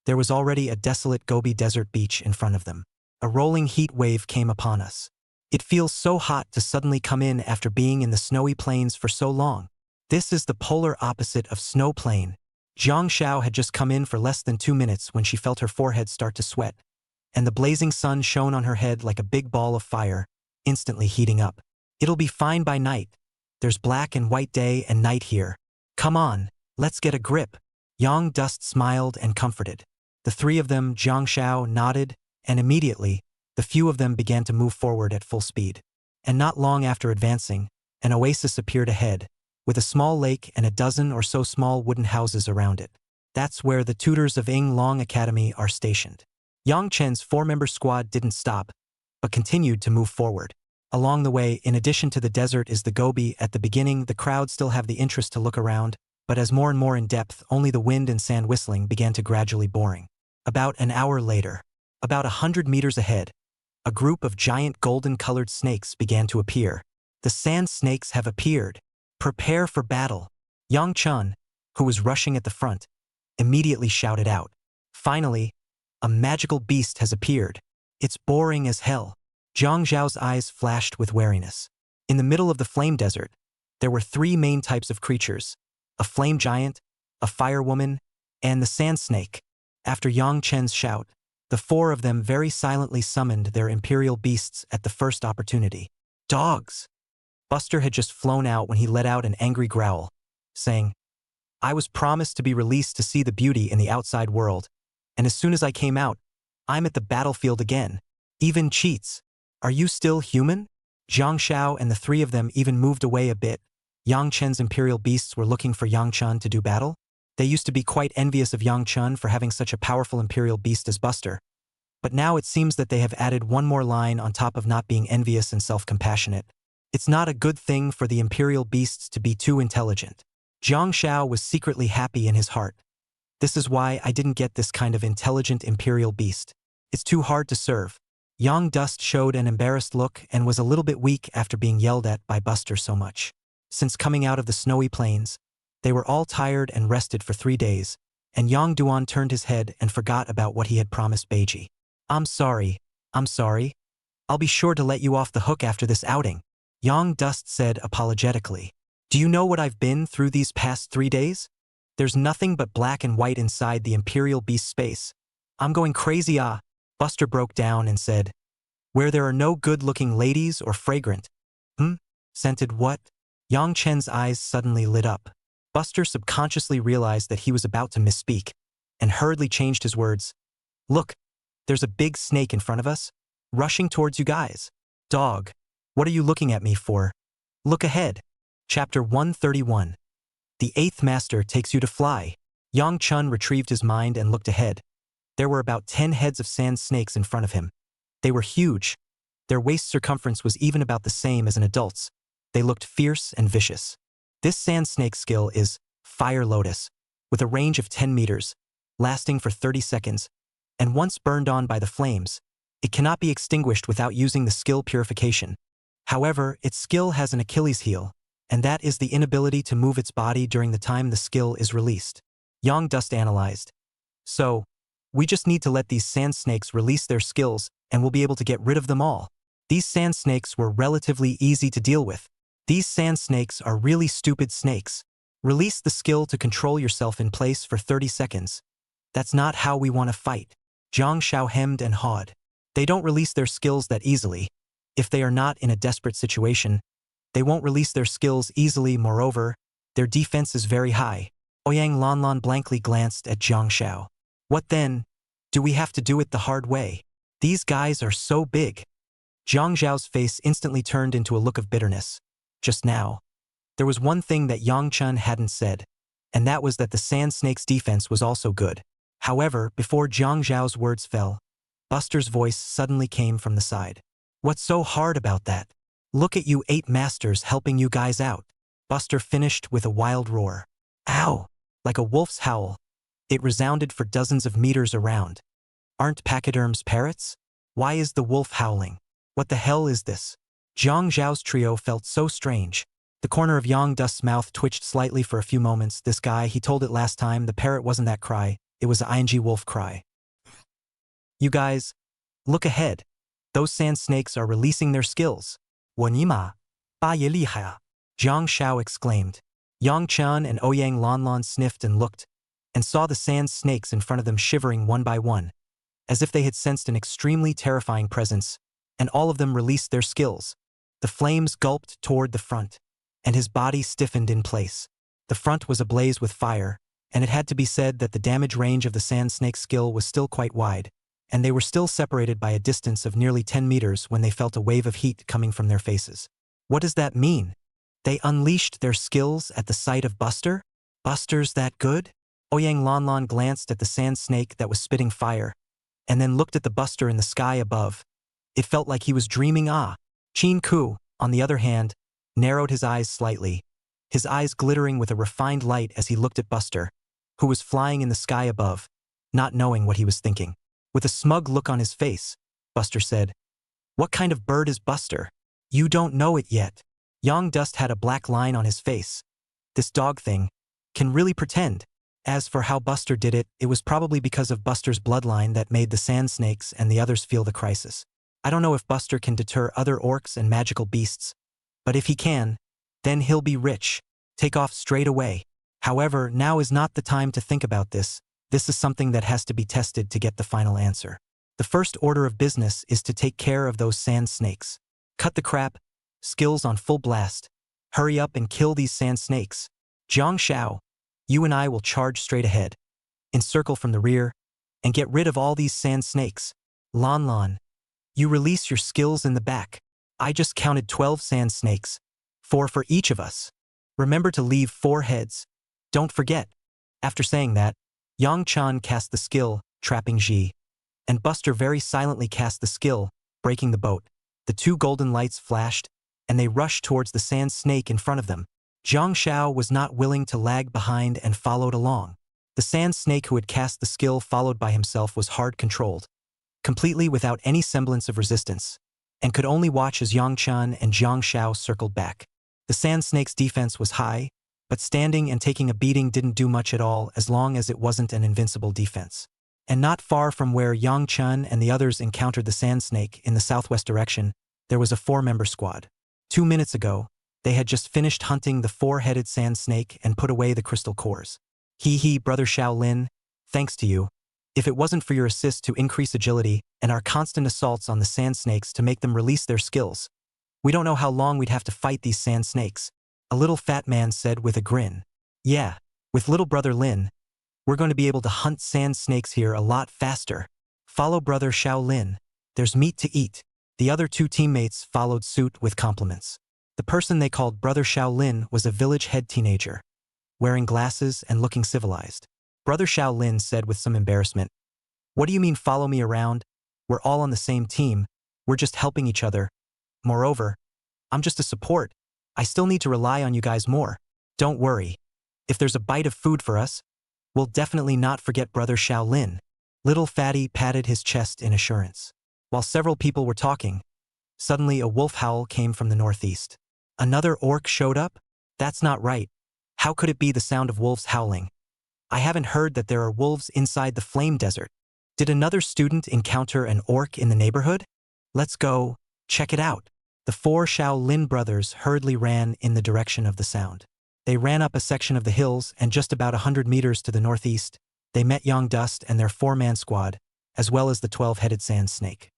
there was already a desolate Gobi Desert beach in front of them. A rolling heat wave came upon us. It feels so hot to suddenly come in after being in the snowy plains for so long. This is the polar opposite of snow plain. Jiang Xiao had just come in for less than 2 minutes when she felt her forehead start to sweat, and the blazing sun shone on her head like a big ball of fire, instantly heating up. "It'll be fine by night. There's black and white day and night here. Come on, let's get a grip." Yang Dust smiled and comforted. The three of them, Jiang Xiao, nodded, and immediately, the few of them began to move forward at full speed. And not long after advancing, an oasis appeared ahead, with a small lake and a dozen or so small wooden houses around it. That's where the tutors of Yinglong Academy are stationed. Yang Chen's 4-member squad didn't stop, but continued to move forward. Along the way, in addition to the desert is the Gobi. At the beginning, the crowd still have the interest to look around, but as more and more in depth, only the wind and sand whistling began to gradually boring. About an hour later, about 100 meters ahead, a group of giant golden-colored snakes began to appear. "The sand snakes have appeared. Prepare for battle." Yang Chun, who was rushing at the front, immediately shouted out. Finally, a magical beast has appeared. It's boring as hell. Zhang Zhao's eyes flashed with wariness. In the middle of the flame desert, there were 3 main types of creatures: a flame giant, a fire woman, and the sand snake. After Yang Chen's shout, the 4 of them very silently summoned their imperial beasts at the first opportunity. "Dogs!" Buster had just flown out when he let out an angry growl, saying, "I was promised to be released to see the beauty in the outside world, and as soon as I came out, I'm at the battlefield again. Even cheats. Are you still human?" Jiang Xiao and the 3 of them even moved away a bit. Yang Chen's imperial beasts were looking for Yang Chun to do battle. They used to be quite envious of Yang Chun for having such a powerful imperial beast as Buster. But now it seems that they have added one more line on top of not being envious and self-compassionate. It's not a good thing for the imperial beasts to be too intelligent. Jiang Shao was secretly happy in his heart. This is why I didn't get this kind of intelligent imperial beast. It's too hard to serve. Young Dust showed an embarrassed look and was a little bit weak after being yelled at by Buster so much. Since coming out of the snowy plains, they were all tired and rested for 3 days, and Yang Duan turned his head and forgot about what he had promised Beiji. I'm sorry. I'll be sure to let you off the hook after this outing, Yang Dust said apologetically. Do you know what I've been through these past 3 days? There's nothing but black and white inside the Imperial Beast space. I'm going crazy. Buster broke down and said, where there are no good-looking ladies or fragrant. Scented what? Yang Chen's eyes suddenly lit up. Buster subconsciously realized that he was about to misspeak, and hurriedly changed his words. Look, there's a big snake in front of us, rushing towards you guys. Dog, what are you looking at me for? Look ahead. Chapter 131. The 8th Master takes you to fly. Yang Chun retrieved his mind and looked ahead. There were about 10 heads of sand snakes in front of him. They were huge. Their waist circumference was even about the same as an adult's. They looked fierce and vicious. This sand snake skill is Fire Lotus, with a range of 10 meters, lasting for 30 seconds, and once burned on by the flames, it cannot be extinguished without using the skill purification. However, its skill has an Achilles heel, and that is the inability to move its body during the time the skill is released. Yang Dust analyzed. So, we just need to let these sand snakes release their skills and we'll be able to get rid of them all. These sand snakes were relatively easy to deal with. These sand snakes are really stupid snakes. Release the skill to control yourself in place for 30 seconds. That's not how we want to fight. Jiang Shao hemmed and hawed. They don't release their skills that easily. If they are not in a desperate situation, they won't release their skills easily. Moreover, their defense is very high. Ouyang Lanlan blankly glanced at Jiang Shao. What then? Do we have to do it the hard way? These guys are so big. Jiang Zhao's face instantly turned into a look of bitterness. Just now, there was one thing that Yang Chun hadn't said, and that was that the sand snake's defense was also good. However, before Jiang Zhao's words fell, Buster's voice suddenly came from the side. What's so hard about that? Look at you 8 masters helping you guys out. Buster finished with a wild roar. Ow! Like a wolf's howl. It resounded for dozens of meters around. Aren't pachyderms parrots? Why is the wolf howling? What the hell is this? Jiang Zhao's trio felt so strange. The corner of Yang Dust's mouth twitched slightly for a few moments. This guy, he told it last time, the parrot wasn't that cry, it was the ing wolf cry. You guys, look ahead. Those sand snakes are releasing their skills. 我尼玛，八爷厉害啊, Jiang Shao exclaimed. Yang Chun and Ouyang Lanlan sniffed and looked, and saw the sand snakes in front of them shivering one by one, as if they had sensed an extremely terrifying presence, and all of them released their skills. The flames gulped toward the front, and his body stiffened in place. The front was ablaze with fire, and it had to be said that the damage range of the sand snake skill was still quite wide, and they were still separated by a distance of nearly 10 meters when they felt a wave of heat coming from their faces. What does that mean? They unleashed their skills at the sight of Buster? Buster's that good? Ouyang Lanlan glanced at the sand snake that was spitting fire, and then looked at the Buster in the sky above. It felt like he was dreaming. Qin Ku, on the other hand, narrowed his eyes slightly, his eyes glittering with a refined light as he looked at Buster, who was flying in the sky above, not knowing what he was thinking. With a smug look on his face, Buster said, What kind of bird is Buster? You don't know it yet. Yang Dust had a black line on his face. This dog thing can really pretend. As for how Buster did it, it was probably because of Buster's bloodline that made the sand snakes and the others feel the crisis. I don't know if Buster can deter other orcs and magical beasts, but if he can, then he'll be rich. Take off straight away. However, now is not the time to think about this. This is something that has to be tested to get the final answer. The first order of business is to take care of those sand snakes. Cut the crap. Skills on full blast. Hurry up and kill these sand snakes. Jiang Shao, you and I will charge straight ahead, encircle from the rear, and get rid of all these sand snakes. Lanlan, you release your skills in the back. I just counted 12 sand snakes, 4 for each of us. Remember to leave 4 heads. Don't forget. After saying that, Yang Chan cast the skill, Trapping Ji, and Buster very silently cast the skill, Breaking the Boat. The 2 golden lights flashed, and they rushed towards the sand snake in front of them. Zhang Xiao was not willing to lag behind and followed along. The sand snake who had cast the skill followed by himself was hard-controlled, completely without any semblance of resistance, and could only watch as Yang Chen and Zhang Xiao circled back. The sand snake's defense was high, but standing and taking a beating didn't do much at all as long as it wasn't an invincible defense. And not far from where Yang Chen and the others encountered the sand snake in the southwest direction, there was a 4-member squad. 2 minutes ago, they had just finished hunting the 4-headed sand snake and put away the crystal cores. Hee, Brother Shaolin, thanks to you. If it wasn't for your assist to increase agility and our constant assaults on the sand snakes to make them release their skills, we don't know how long we'd have to fight these sand snakes, a little fat man said with a grin. Yeah, with little brother Lin, we're going to be able to hunt sand snakes here a lot faster. Follow Brother Shaolin, there's meat to eat. The other 2 teammates followed suit with compliments. The person they called Brother Shaolin was a village head teenager, wearing glasses and looking civilized. Brother Shaolin said with some embarrassment, "What do you mean follow me around? We're all on the same team, we're just helping each other. Moreover, I'm just a support. I still need to rely on you guys more. Don't worry. If there's a bite of food for us, we'll definitely not forget Brother Shaolin." Little Fatty patted his chest in assurance. While several people were talking, suddenly a wolf howl came from the northeast. Another orc showed up? That's not right. How could it be the sound of wolves howling? I haven't heard that there are wolves inside the flame desert. Did another student encounter an orc in the neighborhood? Let's go, check it out. The 4 Shaolin brothers hurriedly ran in the direction of the sound. They ran up a section of the hills and just about 100 meters to the northeast, they met Yang Dust and their 4-man squad, as well as the 12-headed sand snake.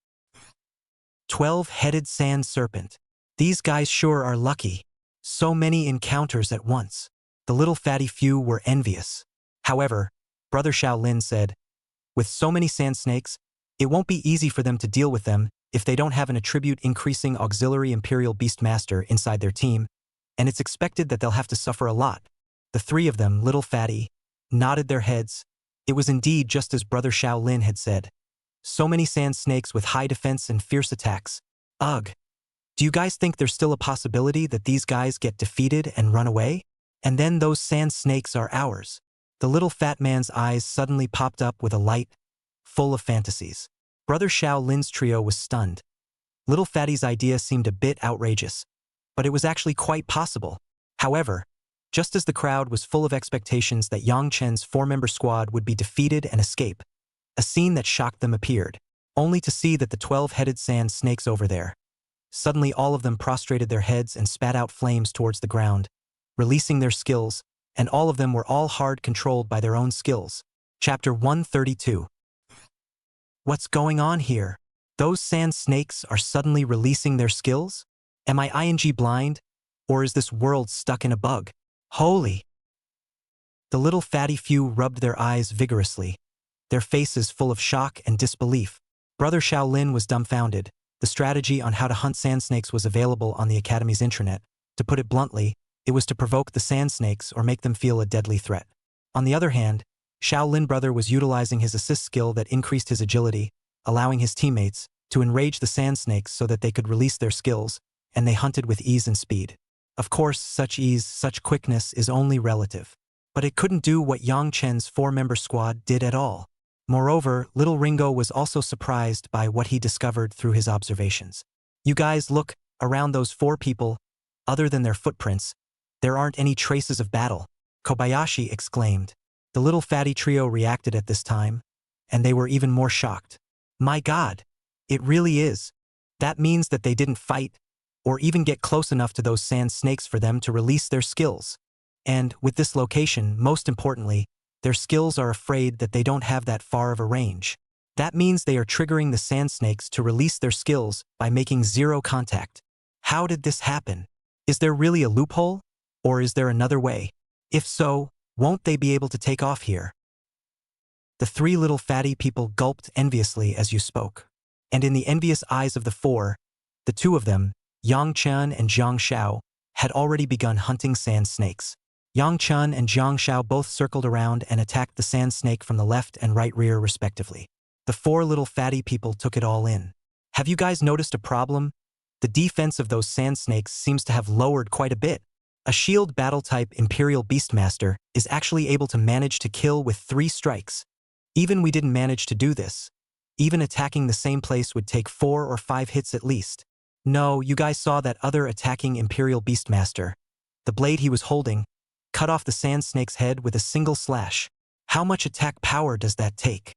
12-headed sand serpent. These guys sure are lucky. So many encounters at once. The little fatty few were envious. However, Brother Shaolin said, with so many sand snakes, it won't be easy for them to deal with them if they don't have an attribute-increasing auxiliary Imperial Beast Master inside their team, and it's expected that they'll have to suffer a lot. The 3 of them, little fatty, nodded their heads. It was indeed just as Brother Shaolin had said. So many sand snakes with high defense and fierce attacks. Ugh. Do you guys think there's still a possibility that these guys get defeated and run away? And then those sand snakes are ours. The little fat man's eyes suddenly popped up with a light, full of fantasies. Brother Shaolin's trio was stunned. Little Fatty's idea seemed a bit outrageous, but it was actually quite possible. However, just as the crowd was full of expectations that Yang Chen's 4-member squad would be defeated and escape, a scene that shocked them appeared, only to see that the 12-headed sand snakes over there. Suddenly all of them prostrated their heads and spat out flames towards the ground, releasing their skills, and all of them were all hard controlled by their own skills. Chapter 132. What's going on here? Those sand snakes are suddenly releasing their skills? Am I ING blind? Or is this world stuck in a bug? Holy! The little fatty few rubbed their eyes vigorously, their faces full of shock and disbelief. Brother Shaolin was dumbfounded. The strategy on how to hunt sand snakes was available on the Academy's intranet. To put it bluntly, it was to provoke the sand snakes or make them feel a deadly threat. On the other hand, Shaolin Brother was utilizing his assist skill that increased his agility, allowing his teammates to enrage the sand snakes so that they could release their skills, and they hunted with ease and speed. Of course, such ease, such quickness is only relative. But it couldn't do what Yang Chen's 4-member squad did at all. Moreover, little Ringo was also surprised by what he discovered through his observations. You guys look around those 4 people, other than their footprints, there aren't any traces of battle, Kobayashi exclaimed. The little fatty trio reacted at this time, and they were even more shocked. My God, it really is. That means that they didn't fight, or even get close enough to those sand snakes for them to release their skills. And, with this location, most importantly, their skills are afraid that they don't have that far of a range. That means they are triggering the sand snakes to release their skills by making zero contact. How did this happen? Is there really a loophole? Or is there another way? If so, won't they be able to take off here? The 3 little fatty people gulped enviously as you spoke. And in the envious eyes of the 4, the 2 of them, Yang Chen and Zhang Xiao, had already begun hunting sand snakes. Yang Chen and Zhang Xiao both circled around and attacked the sand snake from the left and right rear respectively. The 4 little fatty people took it all in. Have you guys noticed a problem? The defense of those sand snakes seems to have lowered quite a bit. A shield battle-type Imperial Beastmaster is actually able to manage to kill with 3 strikes. Even we didn't manage to do this. Even attacking the same place would take 4 or 5 hits at least. No, you guys saw that other attacking Imperial Beastmaster. The blade he was holding cut off the sand snake's head with a single slash. How much attack power does that take?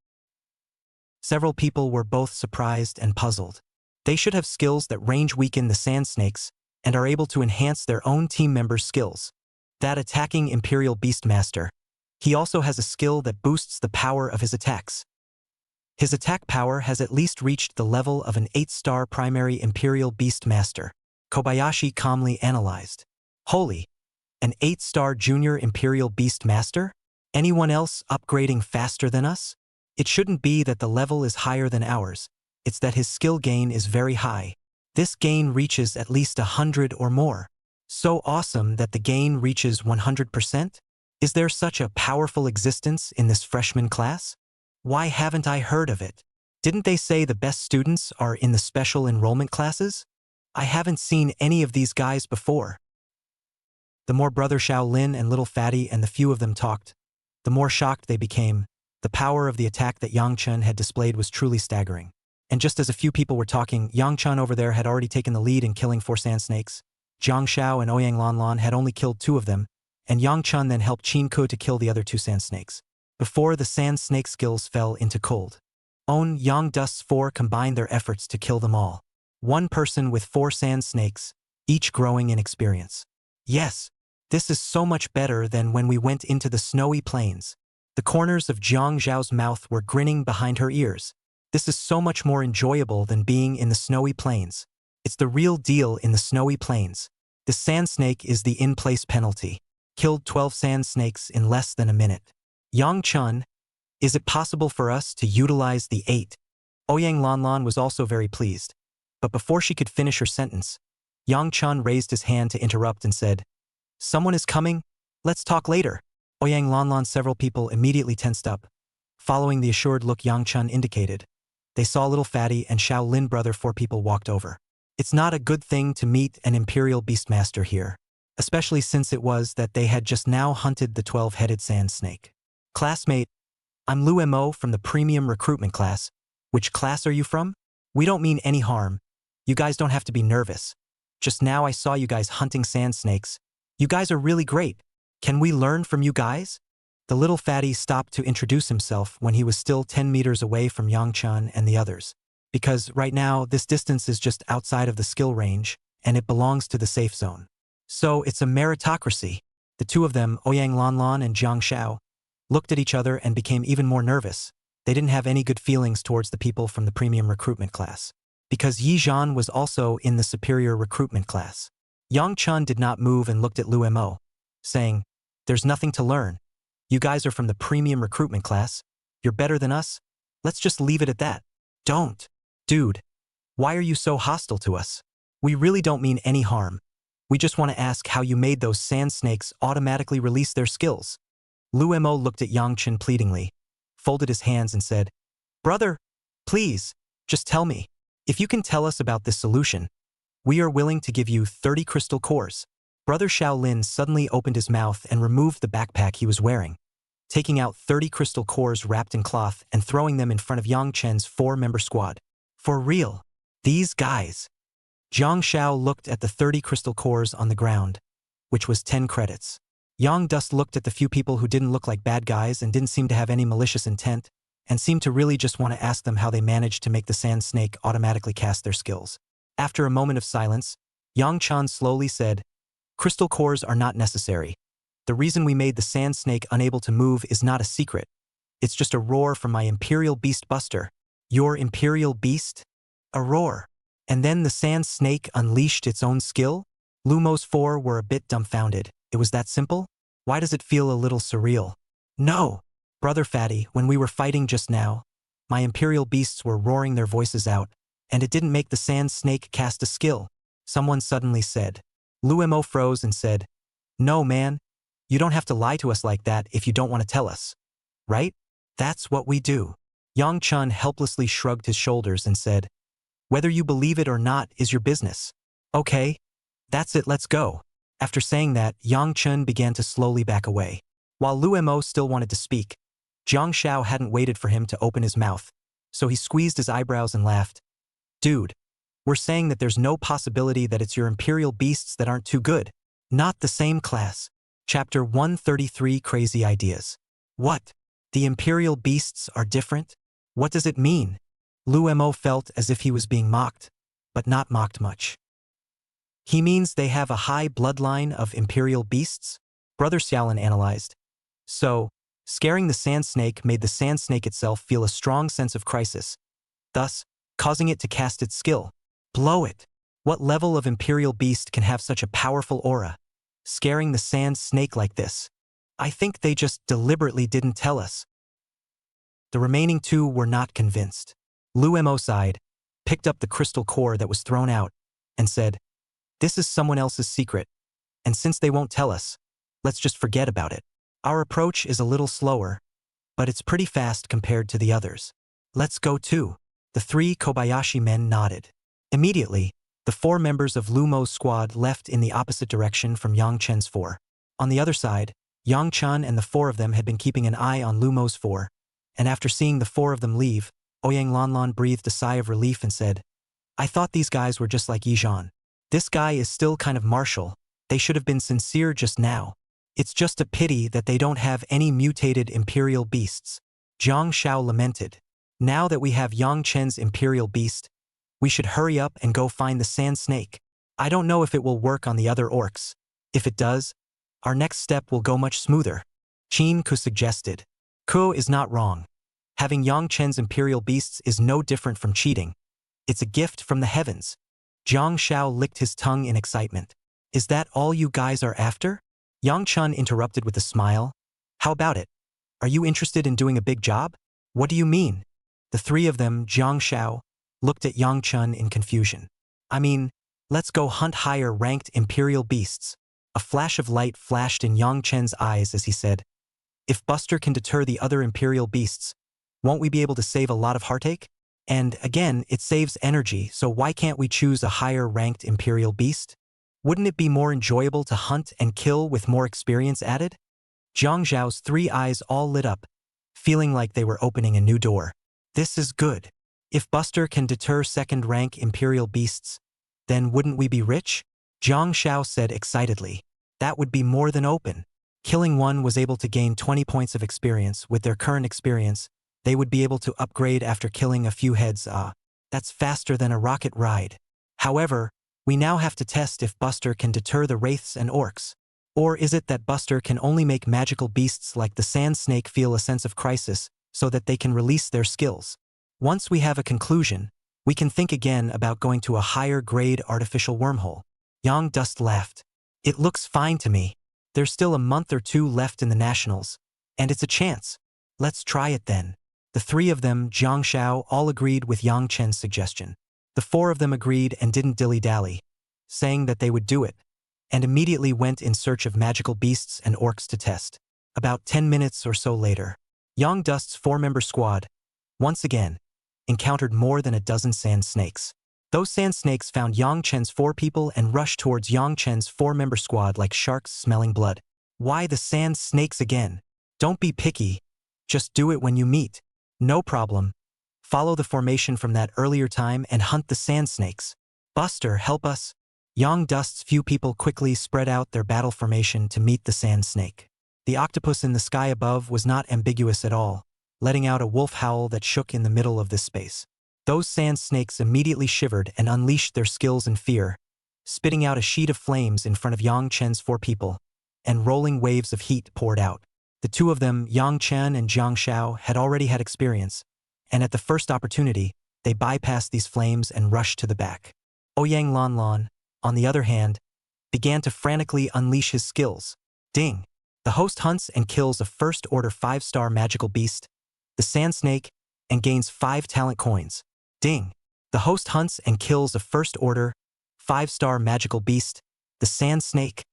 Several people were both surprised and puzzled. They should have skills that range weaken the sand snakes and are able to enhance their own team members' skills. That attacking Imperial Beastmaster, he also has a skill that boosts the power of his attacks. His attack power has at least reached the level of an 8-star primary Imperial Beastmaster. Kobayashi calmly analyzed. Holy, an 8-star junior Imperial Beastmaster? Anyone else upgrading faster than us? It shouldn't be that the level is higher than ours. It's that his skill gain is very high. This gain reaches at least 100 or more. So awesome that the gain reaches 100%? Is there such a powerful existence in this freshman class? Why haven't I heard of it? Didn't they say the best students are in the special enrollment classes? I haven't seen any of these guys before. The more Brother Shaolin and Little Fatty and the few of them talked, the more shocked they became. The power of the attack that Yang Chun had displayed was truly staggering. And just as a few people were talking, Yang Chun over there had already taken the lead in killing 4 sand snakes. Jiang Xiao and Ouyang Lanlan had only killed 2 of them, and Yang Chun then helped Qin Ke to kill the other 2 sand snakes. Before the sand snake skills fell into cold, On Yang Dust's 4 combined their efforts to kill them all. One person with 4 sand snakes, each growing in experience. Yes, this is so much better than when we went into the snowy plains. The corners of Jiang Zhao's mouth were grinning behind her ears. This is so much more enjoyable than being in the snowy plains. It's the real deal in the snowy plains. The sand snake is the in-place penalty. Killed 12 sand snakes in less than a minute. Yang Chun, is it possible for us to utilize the 8? Ouyang Lanlan was also very pleased. But before she could finish her sentence, Yang Chun raised his hand to interrupt and said, "Someone is coming? Let's talk later." Ouyang Lanlan several people immediately tensed up. Following the assured look Yang Chun indicated, they saw Little Fatty and Shaolin brother 4 people walked over. It's not a good thing to meet an Imperial Beastmaster here, especially since it was that they had just now hunted the 12-headed sand snake. "Classmate, I'm Lu Mo from the Premium Recruitment class. Which class are you from? We don't mean any harm. You guys don't have to be nervous. Just now I saw you guys hunting sand snakes. You guys are really great. Can we learn from you guys?" The Little Fatty stopped to introduce himself when he was still 10 meters away from Yang Chun and the others. Because right now, this distance is just outside of the skill range, and it belongs to the safe zone. So it's a meritocracy. The 2 of them, Ouyang Lanlan and Jiang Xiao, looked at each other and became even more nervous. They didn't have any good feelings towards the people from the Premium Recruitment class. Because Yi Zhan was also in the Superior Recruitment class. Yang Chun did not move and looked at Lu Mo, saying, "There's nothing to learn. You guys are from the Premium Recruitment class. You're better than us. Let's just leave it at that." "Don't. Dude, why are you so hostile to us? We really don't mean any harm. We just want to ask how you made those sand snakes automatically release their skills." Lu Mo looked at Yang Chun pleadingly, folded his hands and said, "Brother, please, just tell me. If you can tell us about this solution, we are willing to give you 30 crystal cores." Brother Shaolin suddenly opened his mouth and removed the backpack he was wearing, taking out 30 crystal cores wrapped in cloth and throwing them in front of Yang Chen's 4-member squad. "For real? These guys?" Jiang Xiao looked at the 30 crystal cores on the ground, which was 10 credits. Yang Dust looked at the few people who didn't look like bad guys and didn't seem to have any malicious intent, and seemed to really just want to ask them how they managed to make the sand snake automatically cast their skills. After a moment of silence, Yang Chun slowly said, "Crystal cores are not necessary. The reason we made the sand snake unable to move is not a secret. It's just a roar from my Imperial Beast Buster." "Your Imperial Beast? A roar? And then the sand snake unleashed its own skill?" Lumo's 4 were a bit dumbfounded. It was that simple? Why does it feel a little surreal? "No, Brother Fatty, when we were fighting just now, my Imperial Beasts were roaring their voices out, and it didn't make the sand snake cast a skill," someone suddenly said. Lu Mo froze and said, "No, man, you don't have to lie to us like that if you don't want to tell us. Right? That's what we do." Yang Chun helplessly shrugged his shoulders and said, "Whether you believe it or not is your business. Okay, that's it, let's go." After saying that, Yang Chen began to slowly back away. While Lu Mo still wanted to speak, Jiang Shao hadn't waited for him to open his mouth, so he squeezed his eyebrows and laughed. Dude, we're saying that there's no possibility that it's your imperial beasts that aren't too good. Not the same class. Chapter 133 Crazy Ideas. What? The imperial beasts are different? What does it mean? Lu Mo felt as if he was being mocked, but not mocked much. He means they have a high bloodline of imperial beasts? Brother Xiaolin analyzed. So, scaring the sand snake made the sand snake itself feel a strong sense of crisis, thus causing it to cast its skill. Blow it! What level of imperial beast can have such a powerful aura? Scaring the sand snake like this? I think they just deliberately didn't tell us. The remaining two were not convinced. Lu Mo sighed, picked up the crystal core that was thrown out, and said, "This is someone else's secret, and since they won't tell us, let's just forget about it. Our approach is a little slower, but it's pretty fast compared to the others. Let's go too." The three Kobayashi men nodded. Immediately, the 4 members of Lu Mo's squad left in the opposite direction from Yang Chen's 4. On the other side, Yang Chen and the 4 of them had been keeping an eye on Lu Mo's 4, and after seeing the 4 of them leave, Ouyang Lanlan breathed a sigh of relief and said, "I thought these guys were just like Yizhan. This guy is still kind of martial. They should have been sincere just now. It's just a pity that they don't have any mutated imperial beasts." Jiang Shao lamented. "Now that we have Yang Chen's imperial beast, we should hurry up and go find the sand snake. I don't know if it will work on the other orcs. If it does, our next step will go much smoother." Qin Ku suggested. Ku is not wrong. Having Yang Chen's imperial beasts is no different from cheating. It's a gift from the heavens. Jiang Shao licked his tongue in excitement. "Is that all you guys are after?" Yang Chen interrupted with a smile. "How about it? Are you interested in doing a big job?" "What do you mean?" The 3 of them, Jiang Shao, looked at Yang Chen in confusion. "I mean, let's go hunt higher ranked imperial beasts." A flash of light flashed in Yang Chen's eyes as he said, "If Buster can deter the other imperial beasts, won't we be able to save a lot of heartache? And again, it saves energy, so why can't we choose a higher ranked imperial beast? Wouldn't it be more enjoyable to hunt and kill with more experience added?" Jiang Zhao's 3 eyes all lit up, feeling like they were opening a new door. "This is good. If Buster can deter second-rank imperial beasts, then wouldn't we be rich?" Jiang Shao said excitedly. "That would be more than open. Killing one was able to gain 20 points of experience. With their current experience, they would be able to upgrade after killing a few heads. That's faster than a rocket ride. However, we now have to test if Buster can deter the wraiths and orcs. Or is it that Buster can only make magical beasts like the sand snake feel a sense of crisis so that they can release their skills? Once we have a conclusion, we can think again about going to a higher grade artificial wormhole." Yang Dust laughed. "It looks fine to me. There's still a month or 2 left in the nationals, and it's a chance. Let's try it then." The 3 of them, Jiang Shao, all agreed with Yang Chen's suggestion. The 4 of them agreed and didn't dilly-dally, saying that they would do it, and immediately went in search of magical beasts and orcs to test. About 10 minutes or so later, Yang Dust's 4-member squad, once again, encountered more than a dozen sand snakes. Those sand snakes found Yang Chen's 4 people and rushed towards Yang Chen's 4-member squad like sharks smelling blood. "Why the sand snakes again? Don't be picky. Just do it when you meet." "No problem. Follow the formation from that earlier time and hunt the sand snakes." "Buster, help us." Yang Dust's few people quickly spread out their battle formation to meet the sand snake. The octopus in the sky above was not ambiguous at all, letting out a wolf howl that shook in the middle of this space. Those sand snakes immediately shivered and unleashed their skills in fear, spitting out a sheet of flames in front of Yang Chen's 4 people, and rolling waves of heat poured out. The 2 of them, Yang Chen and Jiang Shao, had already had experience, and at the first opportunity, they bypassed these flames and rushed to the back. Ouyang Lanlan, on the other hand, began to frantically unleash his skills. Ding! The host hunts and kills a first-order 5-star magical beast, the sand snake, and gains 5 talent coins. Ding! The host hunts and kills a first-order 5-star magical beast, the sand snake.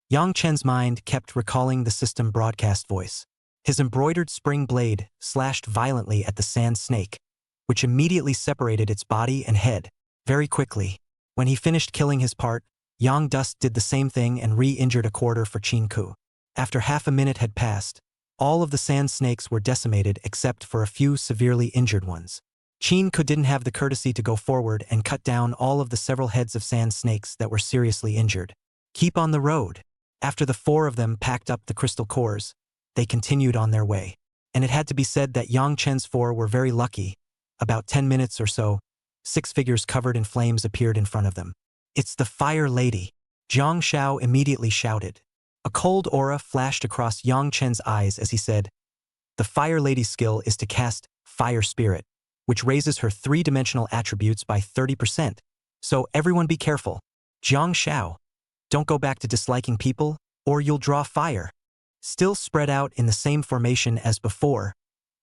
Yang Chen's mind kept recalling the system broadcast voice. His embroidered spring blade slashed violently at the sand snake, which immediately separated its body and head. Very quickly, when he finished killing his part, Yang Dust did the same thing and re-injured a quarter for Qin Ku. After half a minute had passed, all of the sand snakes were decimated except for a few severely injured ones. Qin Ku didn't have the courtesy to go forward and cut down all of the several heads of sand snakes that were seriously injured. Keep on the road. After the 4 of them packed up the crystal cores, they continued on their way. And it had to be said that Yang Chen's 4 were very lucky. About 10 minutes or so, 6 figures covered in flames appeared in front of them. It's the Fire Lady. Zhang Xiao immediately shouted. A cold aura flashed across Yang Chen's eyes as he said, "The Fire Lady's skill is to cast Fire Spirit, which raises her 3-dimensional attributes by 30%. So everyone be careful. Zhang Xiao, don't go back to disliking people, or you'll draw fire. Still spread out in the same formation as before.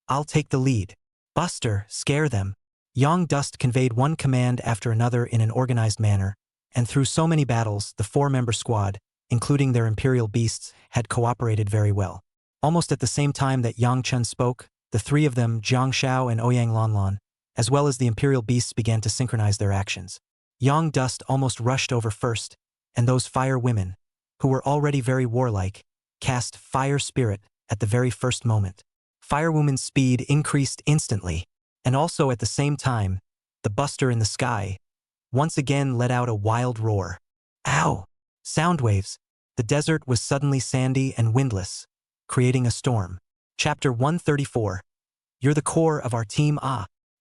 I'll take the lead. Buster, scare them." Yang Dust conveyed one command after another in an organized manner, and through so many battles, the 4-member squad, including their imperial beasts, had cooperated very well. Almost at the same time that Yang Chen spoke, the 3 of them, Zhang Xiao and Ouyang Lanlan, as well as the imperial beasts began to synchronize their actions. Yang Dust almost rushed over first, and those fire women, who were already very warlike, cast Fire Spirit at the very first moment. Firewoman's speed increased instantly, and also at the same time, the Buster in the sky once again let out a wild roar. Ow! Sound waves. The desert was suddenly sandy and windless, creating a storm. Chapter 134. You're the core of our team.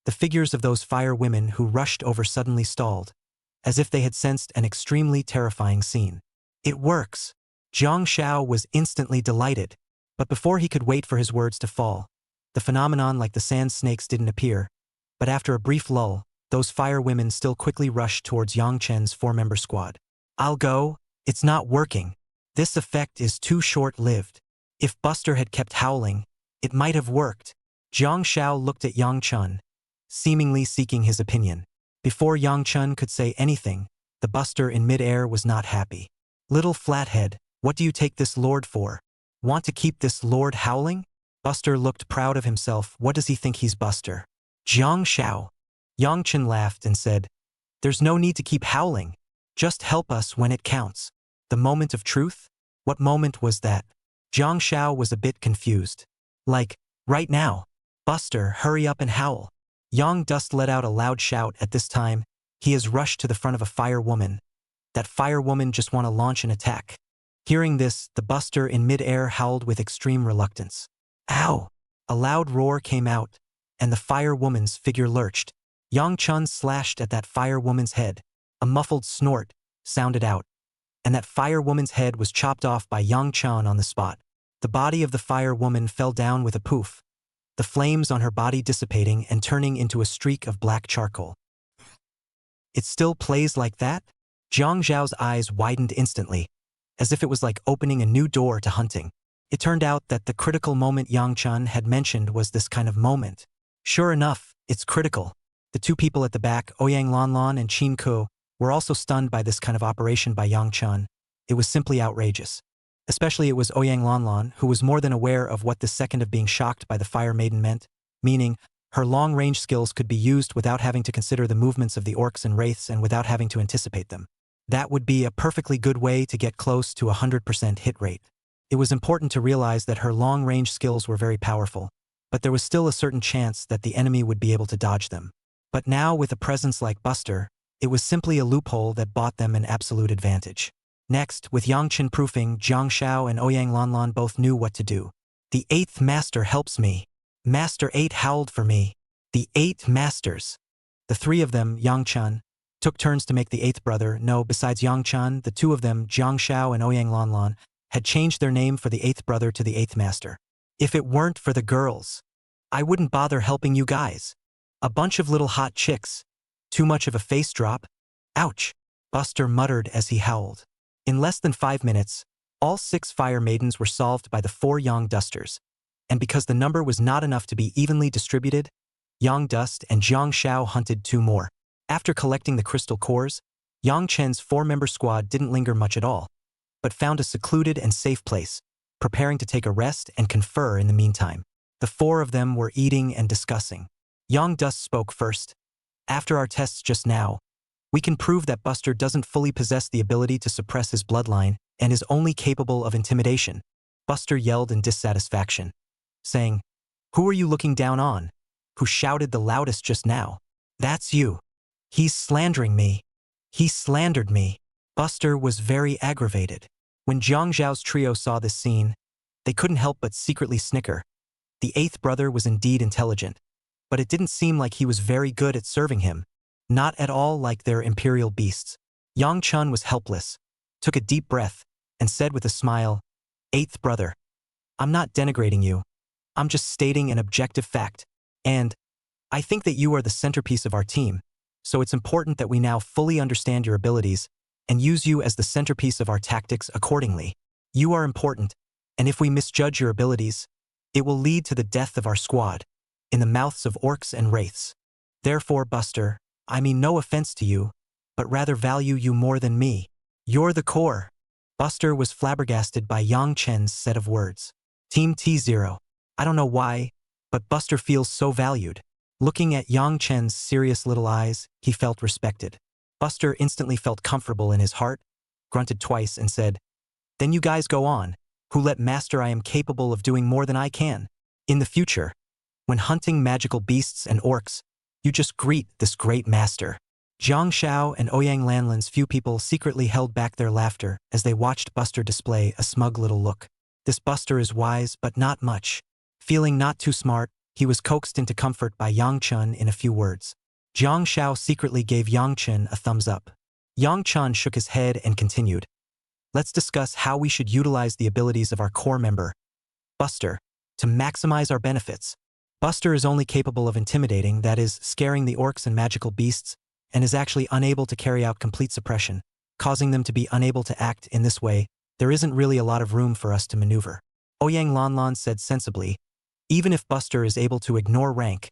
The figures of those fire women who rushed over suddenly stalled, as if they had sensed an extremely terrifying scene. It works. Zhang Xiao was instantly delighted, but before he could wait for his words to fall, the phenomenon like the sand snakes didn't appear, but after a brief lull, those fire women still quickly rushed towards Yang Chen's 4-member squad. I'll go. It's not working. This effect is too short-lived. If Buster had kept howling, it might have worked. Zhang Xiao looked at Yang Chen, seemingly seeking his opinion. Before Yang Chen could say anything, the Buster in mid-air was not happy. Little flathead, what do you take this lord for? Want to keep this lord howling? Buster looked proud of himself. What does he think he's Buster? Zhang Xiao. Yang Chen laughed and said, "There's no need to keep howling. Just help us when it counts." The moment of truth? What moment was that? Zhang Xiao was a bit confused. Like, right now. Buster, hurry up and howl. Yang Dust let out a loud shout at this time. He has rushed to the front of a fire woman. That fire woman just want to launch an attack. Hearing this, the Buster in mid-air howled with extreme reluctance. Ow! A loud roar came out, and the fire woman's figure lurched. Yang Chen slashed at that fire woman's head. A muffled snort sounded out, and that fire woman's head was chopped off by Yang Chen on the spot. The body of the fire woman fell down with a poof, the flames on her body dissipating and turning into a streak of black charcoal. It still plays like that? Zhang Zhao's eyes widened instantly, as if it was like opening a new door to hunting. It turned out that the critical moment Yang Chen had mentioned was this kind of moment. Sure enough, it's critical. The 2 people at the back, Ouyang Lanlan and Qin Ku, were also stunned by this kind of operation by Yang Chen. It was simply outrageous. Especially it was Ouyang Lanlan, who was more than aware of what the second of being shocked by the Fire Maiden meant, meaning her long-range skills could be used without having to consider the movements of the orcs and wraiths and without having to anticipate them. That would be a perfectly good way to get close to a 100% hit rate. It was important to realize that her long-range skills were very powerful, but there was still a certain chance that the enemy would be able to dodge them. But now, with a presence like Buster, it was simply a loophole that bought them an absolute advantage. Next, with Yang Chen proofing, Zhang Xiao and Ouyang Lanlan both knew what to do. The 8th master helps me. Master 8 howled for me. The 8 masters. The 3 of them, Yang Chen, took turns to make the 8th brother. No, besides Yang Chen, the 2 of them, Zhang Xiao and Ouyang Lanlan, had changed their name for the 8th brother to the 8th master. If it weren't for the girls, I wouldn't bother helping you guys. A bunch of little hot chicks. Too much of a face drop? Ouch! Buster muttered as he howled. In less than 5 minutes, all 6 fire maidens were solved by the 4 Yang Dusters, and because the number was not enough to be evenly distributed, Yang Dust and Zhang Xiao hunted 2 more. After collecting the crystal cores, Yang Chen's 4-member squad didn't linger much at all, but found a secluded and safe place, preparing to take a rest and confer in the meantime. The 4 of them were eating and discussing. Yang Dust spoke first. After our tests just now, We can prove that Buster doesn't fully possess the ability to suppress his bloodline and is only capable of intimidation. Buster yelled in dissatisfaction, saying, "Who are you looking down on? Who shouted the loudest just now? That's you. He's slandering me. He slandered me." Buster was very aggravated. When Jiang Zhao's trio saw this scene, they couldn't help but secretly snicker. The eighth brother was indeed intelligent, but it didn't seem like he was very good at serving him. Not at all like their imperial beasts. Yang Chun was helpless, took a deep breath, and said with a smile, "Eighth brother, I'm not denigrating you. I'm just stating an objective fact. And I think that you are the centerpiece of our team, so it's important that we now fully understand your abilities and use you as the centerpiece of our tactics accordingly. You are important, and if we misjudge your abilities, it will lead to the death of our squad, in the mouths of orcs and wraiths. Therefore, Buster, I mean no offense to you, but rather value you more than me. You're the core." Buster was flabbergasted by Yang Chen's set of words. Team T0. I don't know why, but Buster feels so valued. Looking at Yang Chen's serious little eyes, he felt respected. Buster instantly felt comfortable in his heart, grunted twice and said, "Then you guys go on. Who let Master I am capable of doing more than I can. In the future, when hunting magical beasts and orcs, you just greet this great master." Jiang Xiao and Ouyang Lanlin's few people secretly held back their laughter as they watched Buster display a smug little look. This Buster is wise, but not much. Feeling not too smart, he was coaxed into comfort by Yang Chun in a few words. Jiang Xiao secretly gave Yang Chun a thumbs up. Yang Chun shook his head and continued, "Let's discuss how we should utilize the abilities of our core member, Buster, to maximize our benefits. Buster is only capable of intimidating, that is, scaring the orcs and magical beasts, and is actually unable to carry out complete suppression, causing them to be unable to act. In this way, there isn't really a lot of room for us to maneuver." Ouyang Lanlan said sensibly, "Even if Buster is able to ignore rank,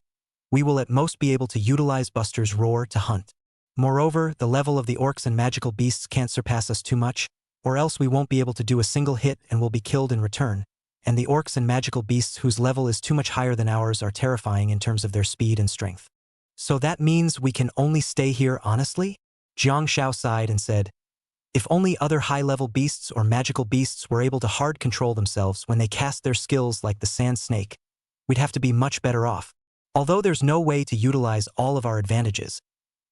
we will at most be able to utilize Buster's roar to hunt. Moreover, the level of the orcs and magical beasts can't surpass us too much, or else we won't be able to do a single hit and will be killed in return, and the orcs and magical beasts whose level is too much higher than ours are terrifying in terms of their speed and strength. So that means we can only stay here honestly?" Jiang Xiao sighed and said, "If only other high-level beasts or magical beasts were able to hard control themselves when they cast their skills like the sand snake, we'd have to be much better off. Although there's no way to utilize all of our advantages,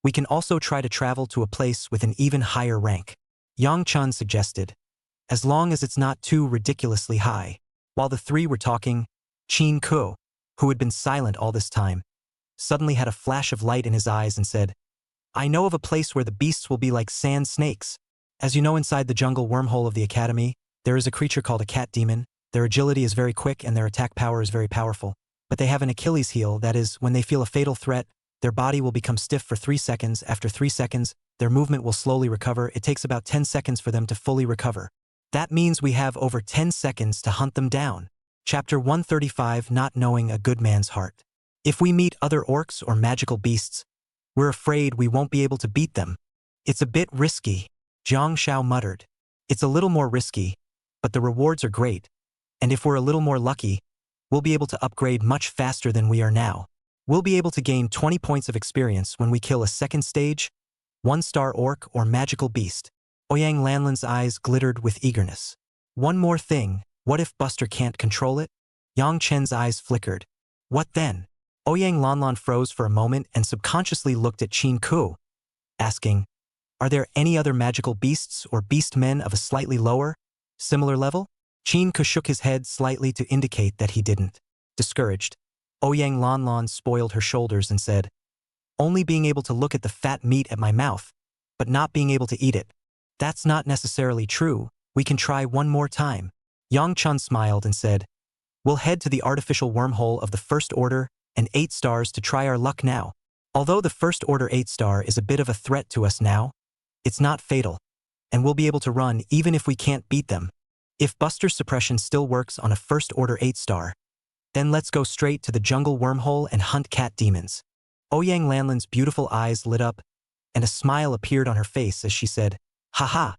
we can also try to travel to a place with an even higher rank," Yang Chun suggested, "as long as it's not too ridiculously high." While the three were talking, Qin Ku, who had been silent all this time, suddenly had a flash of light in his eyes and said, "I know of a place where the beasts will be like sand snakes. As you know, inside the jungle wormhole of the Academy, there is a creature called a cat demon. Their agility is very quick and their attack power is very powerful. But they have an Achilles heel, that is, when they feel a fatal threat, their body will become stiff for 3 seconds. After 3 seconds, their movement will slowly recover. It takes about 10 seconds for them to fully recover. That means we have over 10 seconds to hunt them down." Chapter 135, Not Knowing a Good Man's Heart. "If we meet other orcs or magical beasts, we're afraid we won't be able to beat them. It's a bit risky," Jiang Xiao muttered. "It's a little more risky, but the rewards are great. And if we're a little more lucky, we'll be able to upgrade much faster than we are now. We'll be able to gain 20 points of experience when we kill a second stage, 1-star orc or magical beast." Ouyang Lanlin's eyes glittered with eagerness. "One more thing, what if Buster can't control it?" Yang Chen's eyes flickered. "What then?" Ouyang Lanlan froze for a moment and subconsciously looked at Qin Ku, asking, "Are there any other magical beasts or beast men of a slightly lower, similar level?" Qin Ku shook his head slightly to indicate that he didn't. Discouraged, Ouyang Lanlan spoiled her shoulders and said, "Only being able to look at the fat meat at my mouth, but not being able to eat it. That's not necessarily true. We can try one more time." Yang Chun smiled and said, "We'll head to the artificial wormhole of the First Order and 8 stars to try our luck now. Although the First Order 8-star is a bit of a threat to us now, it's not fatal, and we'll be able to run even if we can't beat them. If Buster's suppression still works on a First Order 8-star, then let's go straight to the jungle wormhole and hunt cat demons." Ouyang Lanlin's beautiful eyes lit up, and a smile appeared on her face as she said, "Haha,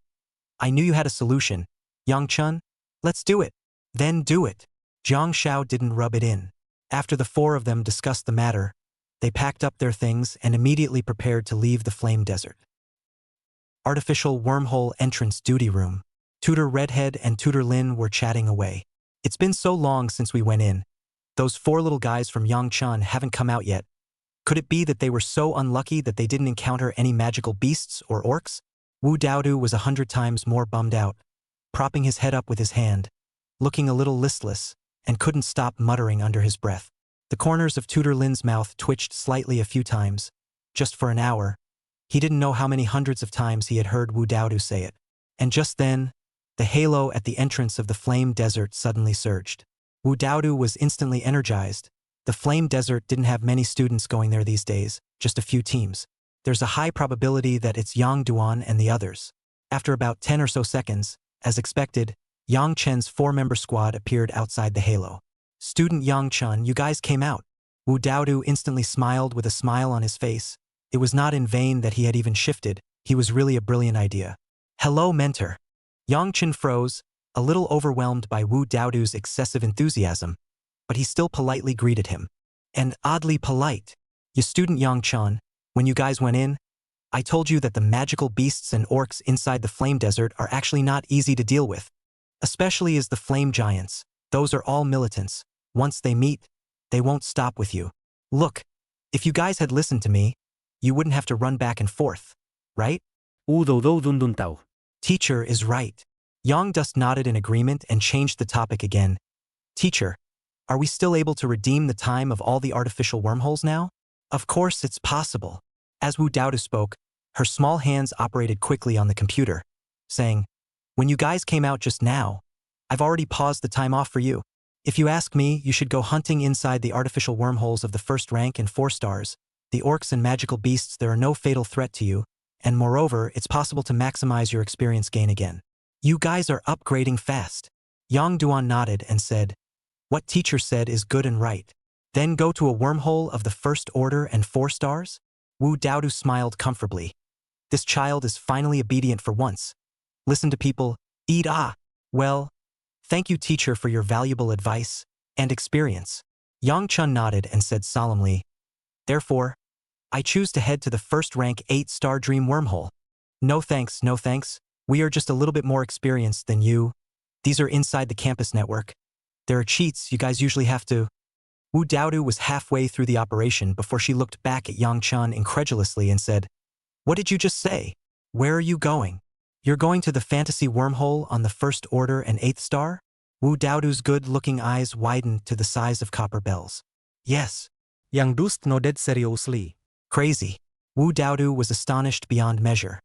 I knew you had a solution, Yang Chun. Let's do it." "Then do it." Jiang Xiao didn't rub it in. After the 4 of them discussed the matter, they packed up their things and immediately prepared to leave the Flame Desert. Artificial wormhole entrance duty room. Tutor Redhead and Tutor Lin were chatting away. It's been so long since we went in. Those 4 little guys from Yangchun haven't come out yet. Could it be that they were so unlucky that they didn't encounter any magical beasts or orcs? Wu Daodu was 100 times more bummed out, propping his head up with his hand, looking a little listless, and couldn't stop muttering under his breath. The corners of Tutor Lin's mouth twitched slightly a few times. Just for an hour. He didn't know how many hundreds of times he had heard Wu Daodu say it. And just then, the halo at the entrance of the Flame Desert suddenly surged. Wu Daodu was instantly energized. The Flame Desert didn't have many students going there these days, just a few teams. There's a high probability that it's Yang Duan and the others. After about 10 or so seconds, as expected, Yang Chen's 4-member squad appeared outside the halo. Student Yang Chen, you guys came out. Wu Daodu instantly smiled with a smile on his face. It was not in vain that he had even shifted. He was really a brilliant idea. Hello, mentor. Yang Chen froze, a little overwhelmed by Wu Daodu's excessive enthusiasm, but he still politely greeted him. And oddly polite. You student Yang Chen, when you guys went in, I told you that the magical beasts and orcs inside the Flame Desert are actually not easy to deal with. Especially as the Flame Giants. Those are all militants. Once they meet, they won't stop with you. Look, if you guys had listened to me, you wouldn't have to run back and forth, right? Teacher is right. Yang Dust nodded in agreement and changed the topic again. Teacher, are we still able to redeem the time of all the artificial wormholes now? Of course it's possible. As Wu Daodu spoke, her small hands operated quickly on the computer, saying, when you guys came out just now, I've already paused the time off for you. If you ask me, you should go hunting inside the artificial wormholes of the 1st rank and 4 stars. The orcs and magical beasts, there are no fatal threat to you, and moreover, it's possible to maximize your experience gain again. You guys are upgrading fast. Yang Duan nodded and said, what teacher said is good and right. Then go to a wormhole of the 1st order and 4 stars? Wu Daodu smiled comfortably. This child is finally obedient for once. Listen to people, eat ah. Well, thank you teacher for your valuable advice and experience. Yang Chun nodded and said solemnly, therefore, I choose to head to the 1st rank 8-star dream wormhole. No thanks, no thanks. We are just a little bit more experienced than you. These are inside the campus network. There are cheats, you guys usually have to. Wu Daodu was halfway through the operation before she looked back at Yang Chun incredulously and said, what did you just say? Where are you going? You're going to the fantasy wormhole on the 1st order and 8th star? Wu Daodu's good-looking eyes widened to the size of copper bells. Yes. Yang Dust nodded seriously. Crazy. Wu Daodu was astonished beyond measure.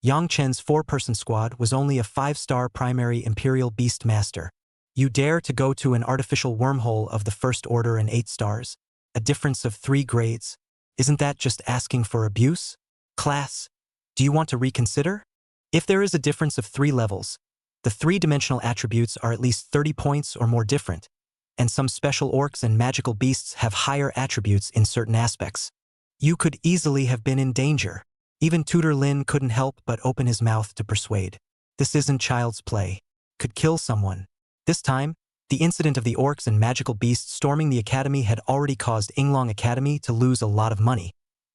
Yang Chen's 4-person squad was only a 5-star primary Imperial Beast Master. You dare to go to an artificial wormhole of the 1st order and 8 stars? A difference of 3 grades? Isn't that just asking for abuse? Class, do you want to reconsider? If there is a difference of 3 levels, the 3-dimensional attributes are at least 30 points or more different, and some special orcs and magical beasts have higher attributes in certain aspects. You could easily have been in danger. Even Tutor Lin couldn't help but open his mouth to persuade. This isn't child's play. Could kill someone. This time, the incident of the orcs and magical beasts storming the academy had already caused Yinglong Academy to lose a lot of money,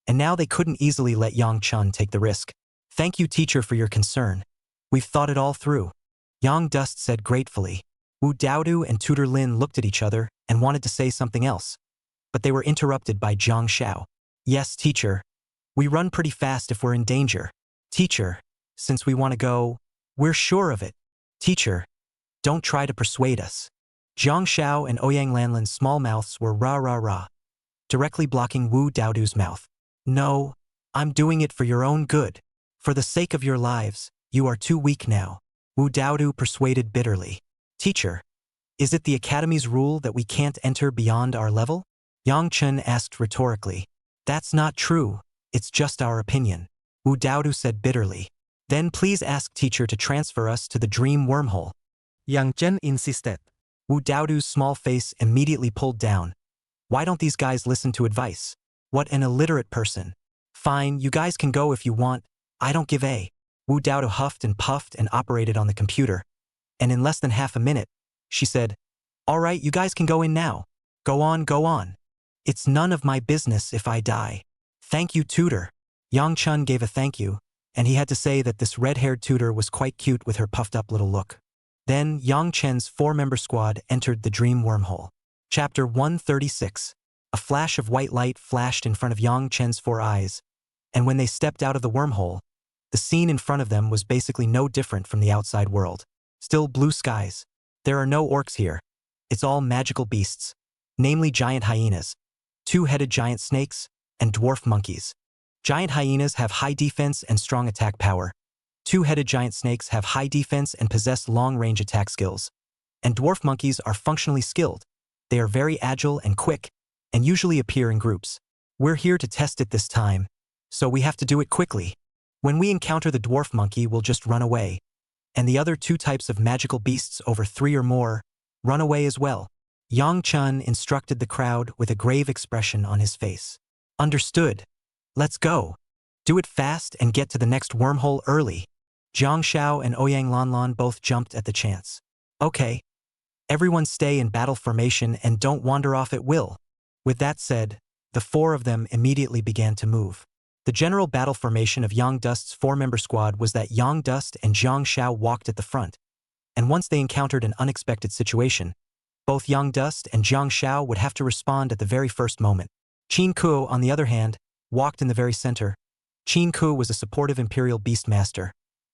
and now they couldn't easily let Yang Chun take the risk. Thank you, teacher, for your concern. We've thought it all through. Yang Dust said gratefully. Wu Daodu and Tutor Lin looked at each other and wanted to say something else, but they were interrupted by Zhang Xiao. Yes, teacher. We run pretty fast if we're in danger. Teacher, since we want to go, we're sure of it. Teacher, don't try to persuade us. Zhang Xiao and Ouyang Lanlin's small mouths were rah-rah-rah, directly blocking Wu Daodu's mouth. No, I'm doing it for your own good. For the sake of your lives, you are too weak now. Wu Daodu persuaded bitterly. Teacher, is it the academy's rule that we can't enter beyond our level? Yang Chen asked rhetorically. That's not true. It's just our opinion. Wu Daodu said bitterly. Then please ask teacher to transfer us to the dream wormhole. Yang Chen insisted. Wu Daodu's small face immediately pulled down. Why don't these guys listen to advice? What an illiterate person. Fine, you guys can go if you want. I don't give a. Wu Daodu huffed and puffed and operated on the computer. And in less than half a minute, she said, all right, you guys can go in now. Go on, go on. It's none of my business if I die. Thank you, tutor. Yang Chun gave a thank you, and he had to say that this red-haired tutor was quite cute with her puffed-up little look. Then Yang Chen's 4-member squad entered the dream wormhole. Chapter 136. A flash of white light flashed in front of Yang Chen's 4 eyes, and when they stepped out of the wormhole, the scene in front of them was basically no different from the outside world. Still blue skies. There are no orcs here. It's all magical beasts, namely giant hyenas, 2-headed giant snakes, and dwarf monkeys. Giant hyenas have high defense and strong attack power. 2-headed giant snakes have high defense and possess long-range attack skills. And dwarf monkeys are functionally skilled. They are very agile and quick, and usually appear in groups. We're here to test it this time, so we have to do it quickly. When we encounter the dwarf monkey, we'll just run away. And the other 2 types of magical beasts over 3 or more, run away as well. Yang Chen instructed the crowd with a grave expression on his face. Understood. Let's go. Do it fast and get to the next wormhole early. Jiang Xiao and Ouyang Lanlan both jumped at the chance. Okay. Everyone stay in battle formation and don't wander off at will. With that said, the 4 of them immediately began to move. The general battle formation of Yang Dust's 4-member squad was that Yang Dust and Jiang Xiao walked at the front. And once they encountered an unexpected situation, both Yang Dust and Jiang Xiao would have to respond at the very first moment. Qin Kuo, on the other hand, walked in the very center. Qin Kuo was a supportive Imperial Beastmaster.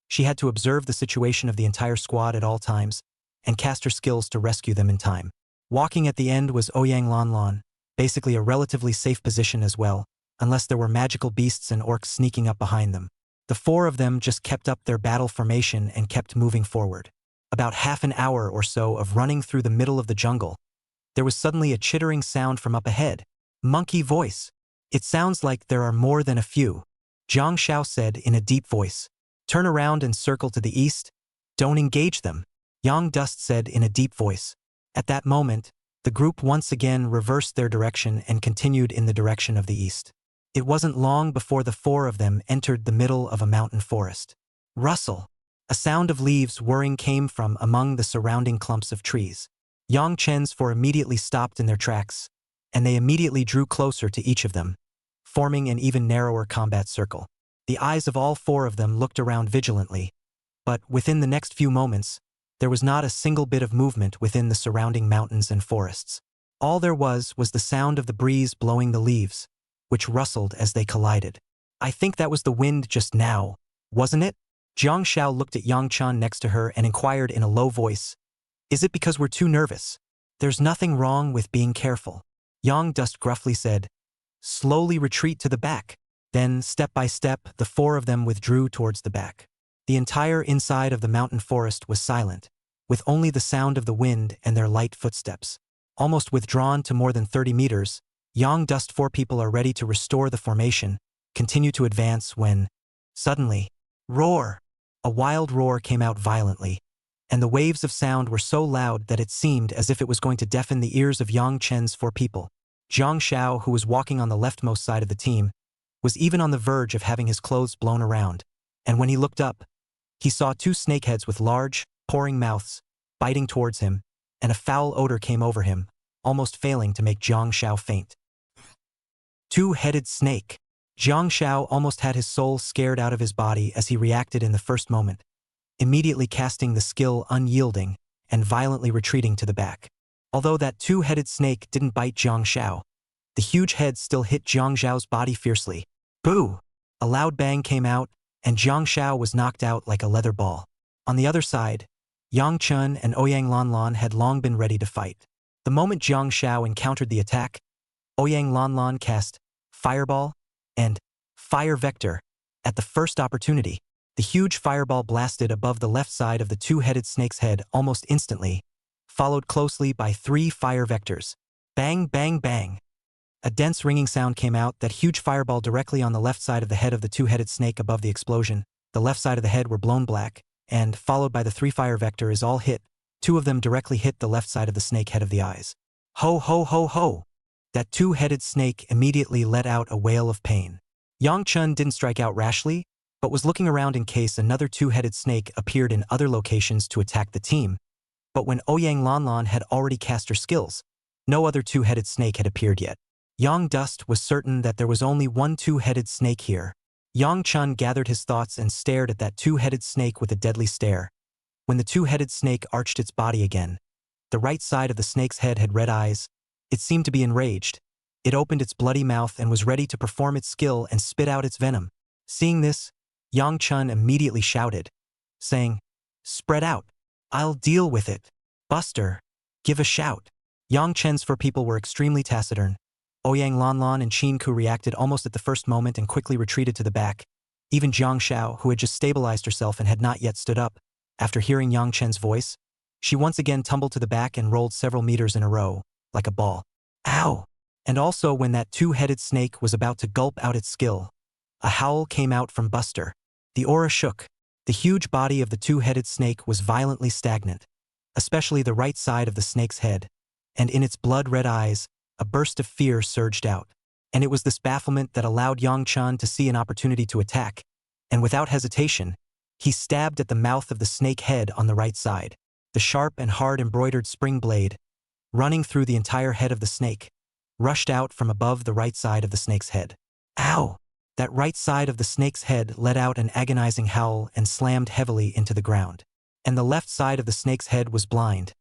She had to observe the situation of the entire squad at all times, and cast her skills to rescue them in time. Walking at the end was Ouyang Lanlan, basically a relatively safe position as well, unless there were magical beasts and orcs sneaking up behind them. The 4 of them just kept up their battle formation and kept moving forward. About half an hour or so of running through the middle of the jungle, there was suddenly a chittering sound from up ahead. Monkey voice. It sounds like there are more than a few. Jiang Xiao said in a deep voice. Turn around and circle to the east. Don't engage them. Yang Dust said in a deep voice. At that moment, the group once again reversed their direction and continued in the direction of the east. It wasn't long before the 4 of them entered the middle of a mountain forest. Rustle. A sound of leaves whirring came from among the surrounding clumps of trees. Yang Chen's 4 immediately stopped in their tracks, and they immediately drew closer to each of them, forming an even narrower combat circle. The eyes of all 4 of them looked around vigilantly, but within the next few moments, there was not a single bit of movement within the surrounding mountains and forests. All there was the sound of the breeze blowing the leaves, which rustled as they collided. I think that was the wind just now, wasn't it? Jiang Xiao looked at Yang Chen next to her and inquired in a low voice. Is it because we're too nervous? There's nothing wrong with being careful. Yang Dust gruffly said. Slowly retreat to the back. Then, step by step, the 4 of them withdrew towards the back. The entire inside of the mountain forest was silent, with only the sound of the wind and their light footsteps. Almost withdrawn to more than 30 meters, Yang Dust 4 people are ready to restore the formation, continue to advance when, suddenly, roar! A wild roar came out violently, and the waves of sound were so loud that it seemed as if it was going to deafen the ears of Yang Chen's 4 people. Jiang Xiao, who was walking on the leftmost side of the team, was even on the verge of having his clothes blown around, and when he looked up, he saw 2 snakeheads with large, pouring mouths, biting towards him, and a foul odor came over him, almost failing to make Jiang Xiao faint. 2-headed snake. Jiang Xiao almost had his soul scared out of his body as he reacted in the first moment, immediately casting the skill Unyielding and violently retreating to the back. Although that 2-headed snake didn't bite Jiang Xiao, the huge head still hit Jiang Xiao's body fiercely. Boo! A loud bang came out, and Jiang Xiao was knocked out like a leather ball. On the other side, Yang Chen and Ouyang Lanlan had long been ready to fight. The moment Jiang Xiao encountered the attack, Ouyang Lanlan cast Fireball and Fire Vector. At the first opportunity, the huge fireball blasted above the left side of the 2-headed snake's head almost instantly, followed closely by 3 fire vectors. Bang, bang, bang. A dense ringing sound came out, that huge fireball directly on the left side of the head of the 2-headed snake above the explosion. The left side of the head were blown black, and, followed by the 3 fire vectors all hit, 2 of them directly hit the left side of the snake head of the eyes. Ho ho ho ho! That 2-headed snake immediately let out a wail of pain. Yang Chen didn't strike out rashly, but was looking around in case another 2-headed snake appeared in other locations to attack the team. But when Ouyang Lanlan had already cast her skills, no other 2-headed snake had appeared yet. Yang Dust was certain that there was only one 2-headed snake here, Yang Chun gathered his thoughts and stared at that two-headed snake with a deadly stare. When the two-headed snake arched its body again, the right side of the snake's head had red eyes. It seemed to be enraged. It opened its bloody mouth and was ready to perform its skill and spit out its venom. Seeing this, Yang Chun immediately shouted, saying, "Spread out. I'll deal with it. Buster, give a shout." Yang Chen's four people were extremely taciturn. Ouyang Lanlan and Qin Ku reacted almost at the first moment and quickly retreated to the back. Even Jiang Xiao, who had just stabilized herself and had not yet stood up, after hearing Yang Chen's voice, she once again tumbled to the back and rolled several meters in a row, like a ball. Ow! And also when that two-headed snake was about to gulp out its skill, a howl came out from Buster. The aura shook. The huge body of the two-headed snake was violently stagnant, especially the right side of the snake's head, and in its blood-red eyes, a burst of fear surged out. And it was this bafflement that allowed Yang Chun to see an opportunity to attack, and without hesitation, he stabbed at the mouth of the snake head on the right side. The sharp and hard embroidered spring blade, running through the entire head of the snake, rushed out from above the right side of the snake's head. Ow! That right side of the snake's head let out an agonizing howl and slammed heavily into the ground. And the left side of the snake's head was blind,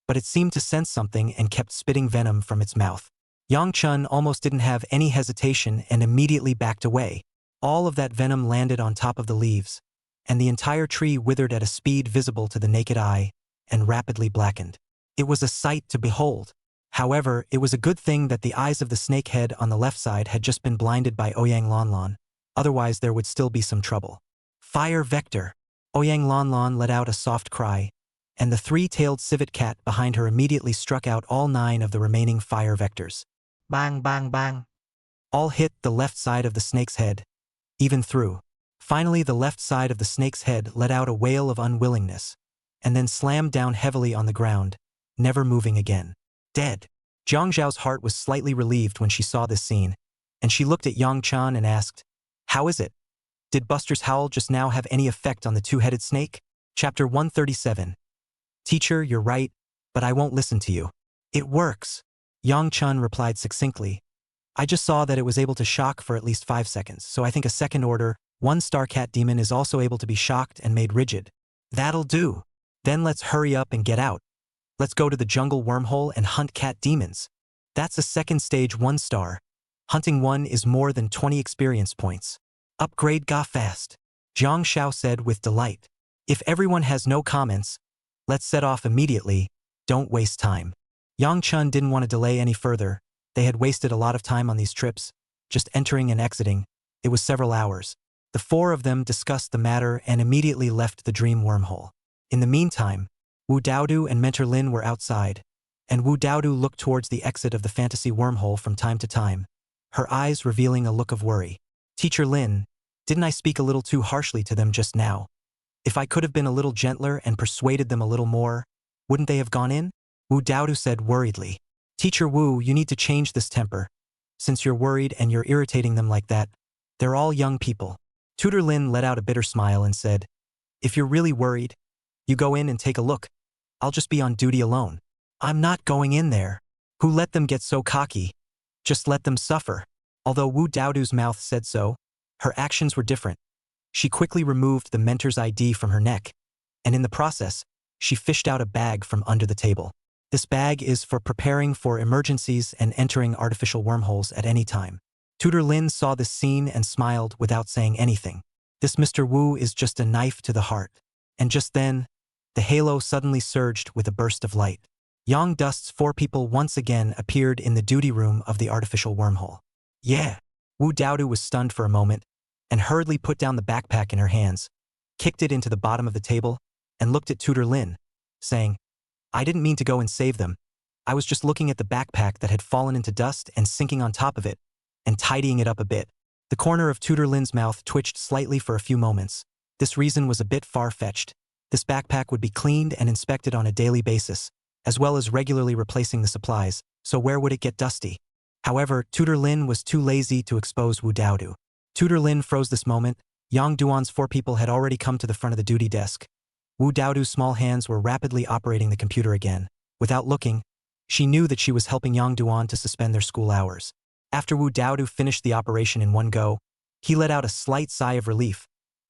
but it seemed to sense something and kept spitting venom from its mouth. Yang Chun almost didn't have any hesitation and immediately backed away. All of that venom landed on top of the leaves, and the entire tree withered at a speed visible to the naked eye and rapidly blackened. It was a sight to behold. However, it was a good thing that the eyes of the snake head on the left side had just been blinded by Ouyang Lanlan, otherwise there would still be some trouble. Fire vector! Ouyang Lanlan let out a soft cry, and the three-tailed civet cat behind her immediately struck out all 9 of the remaining fire vectors. Bang, bang, bang. All hit the left side of the snake's head, even through. Finally, the left side of the snake's head let out a wail of unwillingness, and then slammed down heavily on the ground, never moving again. Dead. Jiang Zhao's heart was slightly relieved when she saw this scene, and she looked at Yang Chun and asked, "How is it? Did Buster's howl just now have any effect on the two-headed snake?" Chapter 137. Teacher, you're right, but I won't listen to you. It works. Yang Chun replied succinctly. I just saw that it was able to shock for at least 5 seconds, so I think a second order, 1-star cat demon is also able to be shocked and made rigid. That'll do. Then let's hurry up and get out. Let's go to the jungle wormhole and hunt cat demons. That's a second stage 1-star. Hunting one is more than 20 experience points. Upgrade ga fast. Jiang Xiao said with delight. If everyone has no comments, let's set off immediately. Don't waste time. Yang Chun didn't want to delay any further. They had wasted a lot of time on these trips, just entering and exiting. It was several hours. The 4 of them discussed the matter and immediately left the dream wormhole. In the meantime, Wu Daodu and Mentor Lin were outside, and Wu Daodu looked towards the exit of the fantasy wormhole from time to time, her eyes revealing a look of worry. Teacher Lin, didn't I speak a little too harshly to them just now? If I could have been a little gentler and persuaded them a little more, wouldn't they have gone in? Wu Daodu said worriedly. Teacher Wu, you need to change this temper. Since you're worried and you're irritating them like that, they're all young people. Tutor Lin let out a bitter smile and said, if you're really worried, you go in and take a look. I'll just be on duty alone. I'm not going in there. Who let them get so cocky? Just let them suffer. Although Wu Daodu's mouth said so, her actions were different. She quickly removed the mentor's ID from her neck, and in the process, she fished out a bag from under the table. This bag is for preparing for emergencies and entering artificial wormholes at any time. Tutor Lin saw this scene and smiled without saying anything. This Mr. Wu is just a knife to the heart. And just then, the halo suddenly surged with a burst of light. Yang Dust's 4 people once again appeared in the duty room of the artificial wormhole. Yeah. Wu Daodu was stunned for a moment, and hurriedly put down the backpack in her hands, kicked it into the bottom of the table, and looked at Tutor Lin, saying, I didn't mean to go and save them. I was just looking at the backpack that had fallen into dust and sinking on top of it, and tidying it up a bit. The corner of Tutor Lin's mouth twitched slightly for a few moments. This reason was a bit far-fetched. This backpack would be cleaned and inspected on a daily basis, as well as regularly replacing the supplies, so where would it get dusty? However, Tutor Lin was too lazy to expose Wu Daodu. Tutor Lin froze this moment. Yang Duan's 4 people had already come to the front of the duty desk. Wu Daodu's small hands were rapidly operating the computer again. Without looking, she knew that she was helping Yang Duan to suspend their school hours. After Wu Daodu finished the operation in one go, He let out a slight sigh of relief,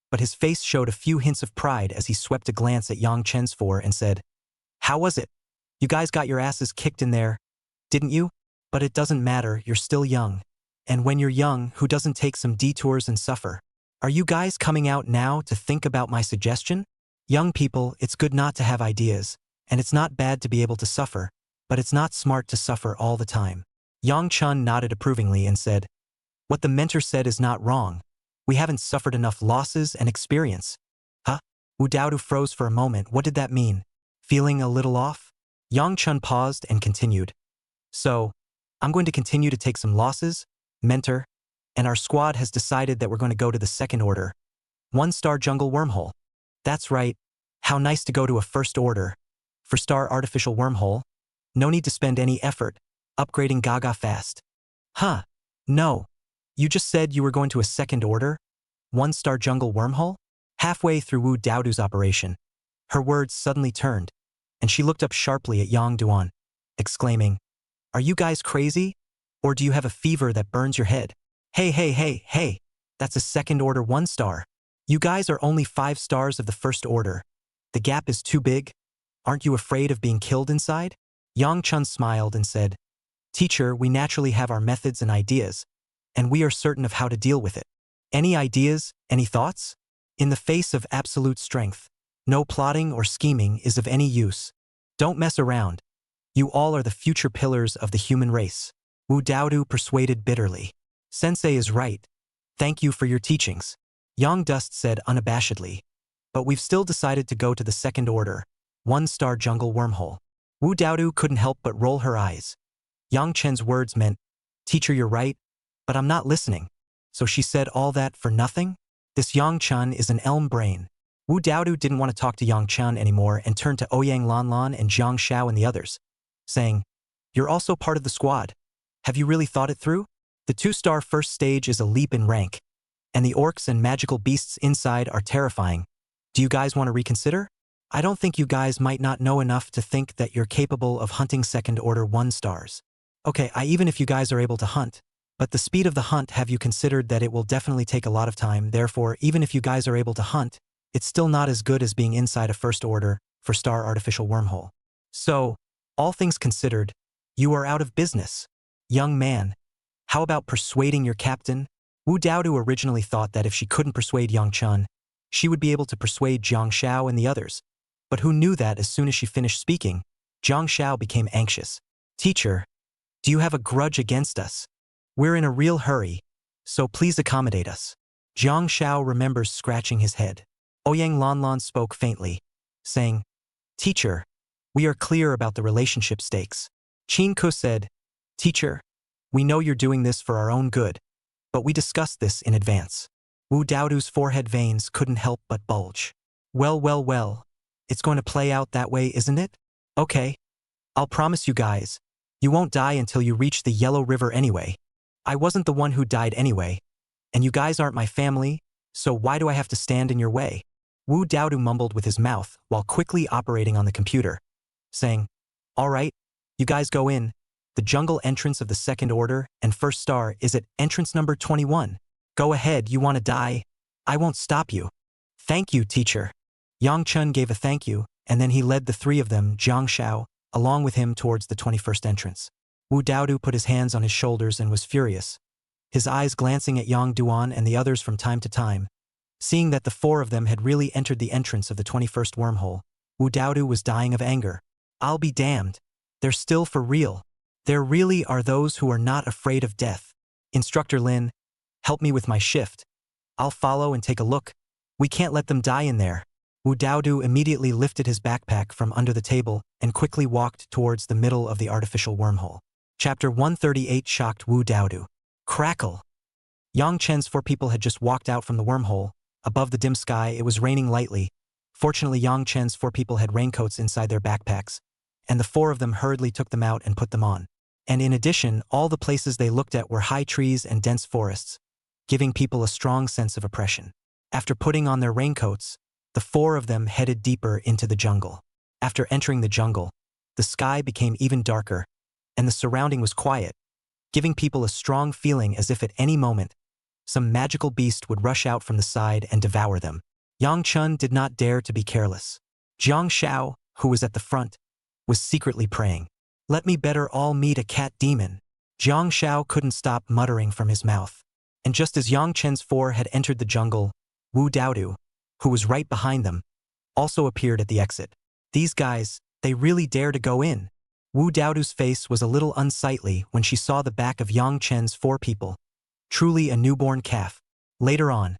but his face showed a few hints of pride as he swept a glance at Yang Chen's four and said, "How was it? You guys got your asses kicked in there, didn't you? But it doesn't matter, you're still young. And when you're young, who doesn't take some detours and suffer? Are you guys coming out now to think about my suggestion? Young people, it's good not to have ideas, and it's not bad to be able to suffer, but it's not smart to suffer all the time." Yang Chun nodded approvingly and said, "What the mentor said is not wrong. We haven't suffered enough losses and experience." Huh? Wu Daodu froze for a moment. What did that mean? Feeling a little off? Yang Chun paused and continued. "So, I'm going to continue to take some losses, mentor, and our squad has decided that we're going to go to the second order. 1-star jungle wormhole. That's right. How nice to go to a first order. 4-star artificial wormhole. No need to spend any effort upgrading Gaga fast." Huh? No. You just said you were going to a second order? 1-star jungle wormhole? Halfway through Wu Daodu's operation, her words suddenly turned, and she looked up sharply at Yang Duan, exclaiming, "Are you guys crazy? Or do you have a fever that burns your head? Hey, that's a second order 1-star. You guys are only 5 stars of the first order. The gap is too big. Aren't you afraid of being killed inside?" Yang Chun smiled and said, "Teacher, we naturally have our methods and ideas, and we are certain of how to deal with it. Any ideas, any thoughts? In the face of absolute strength, no plotting or scheming is of any use. Don't mess around. You all are the future pillars of the human race." Wu Daodu persuaded bitterly. "Sensei is right. Thank you for your teachings," Yang Dust said unabashedly. "But we've still decided to go to the second order, 1-star jungle wormhole." Wu Daodu couldn't help but roll her eyes. Yang Chen's words meant, "Teacher, you're right, but I'm not listening." So she said all that for nothing? This Yang Chun is an elm brain. Wu Daodu didn't want to talk to Yang Chun anymore and turned to Ouyang Lanlan and Zhang Xiao and the others, saying, "You're also part of the squad. Have you really thought it through? The 2-star first stage is a leap in rank, and the orcs and magical beasts inside are terrifying. Do you guys want to reconsider? I don't think you guys might not know enough to think that you're capable of hunting second order 1-stars. Okay, even if you guys are able to hunt, but the speed of the hunt, have you considered that it will definitely take a lot of time? Therefore, even if you guys are able to hunt, it's still not as good as being inside a first order, 4-star artificial wormhole. So, all things considered, you are out of business. Young man, how about persuading your captain?" Wu Daodu originally thought that if she couldn't persuade Yang Chun, she would be able to persuade Zhang Xiao and the others. But who knew that as soon as she finished speaking, Zhang Xiao became anxious. "Teacher, do you have a grudge against us? We're in a real hurry, so please accommodate us." Zhang Xiao remembers scratching his head. Ouyang Lanlan spoke faintly, saying, "Teacher, we are clear about the relationship stakes." Qin Ku said, "Teacher, we know you're doing this for our own good, but we discussed this in advance." Wu Daodu's forehead veins couldn't help but bulge. Well, it's going to play out that way, isn't it? Okay. I'll promise you guys, you won't die until you reach the Yellow River anyway. I wasn't the one who died anyway, and you guys aren't my family, so why do I have to stand in your way?" Wu Daodu mumbled with his mouth while quickly operating on the computer, saying, "All right, you guys go in. The jungle entrance of the second order and 1-star is at entrance number 21. Go ahead, you want to die? I won't stop you." "Thank you, teacher." Yang Chun gave a thank you, and then he led the 3 of them, Zhang Xiao, along with him towards the 21st entrance. Wu Daodu put his hands on his shoulders and was furious, his eyes glancing at Yang Duan and the others from time to time. Seeing that the 4 of them had really entered the entrance of the 21st wormhole, Wu Daodu was dying of anger. I'll be damned. They're still for real. There really are those who are not afraid of death. Instructor Lin, help me with my shift. I'll follow and take a look. We can't let them die in there. Wu Daodu immediately lifted his backpack from under the table and quickly walked towards the middle of the artificial wormhole. Chapter 138 shocked Wu Daodu. Crackle! Yang Chen's 4 people had just walked out from the wormhole. Above the dim sky, it was raining lightly. Fortunately, Yang Chen's 4 people had raincoats inside their backpacks, and the 4 of them hurriedly took them out and put them on. And in addition, all the places they looked at were high trees and dense forests, giving people a strong sense of oppression. After putting on their raincoats, the 4 of them headed deeper into the jungle. After entering the jungle, the sky became even darker, and the surrounding was quiet, giving people a strong feeling as if at any moment, some magical beast would rush out from the side and devour them. Yang Chun did not dare to be careless. Jiang Xiao, who was at the front, was secretly praying. "Let me better all meet a cat demon." Jiang Xiao couldn't stop muttering from his mouth. And just as Yang Chen's four had entered the jungle, Wu Daodu, who was right behind them, also appeared at the exit. These guys, they really dare to go in. Wu Daodu's face was a little unsightly when she saw the back of Yang Chen's four people. Truly a newborn calf. Later on,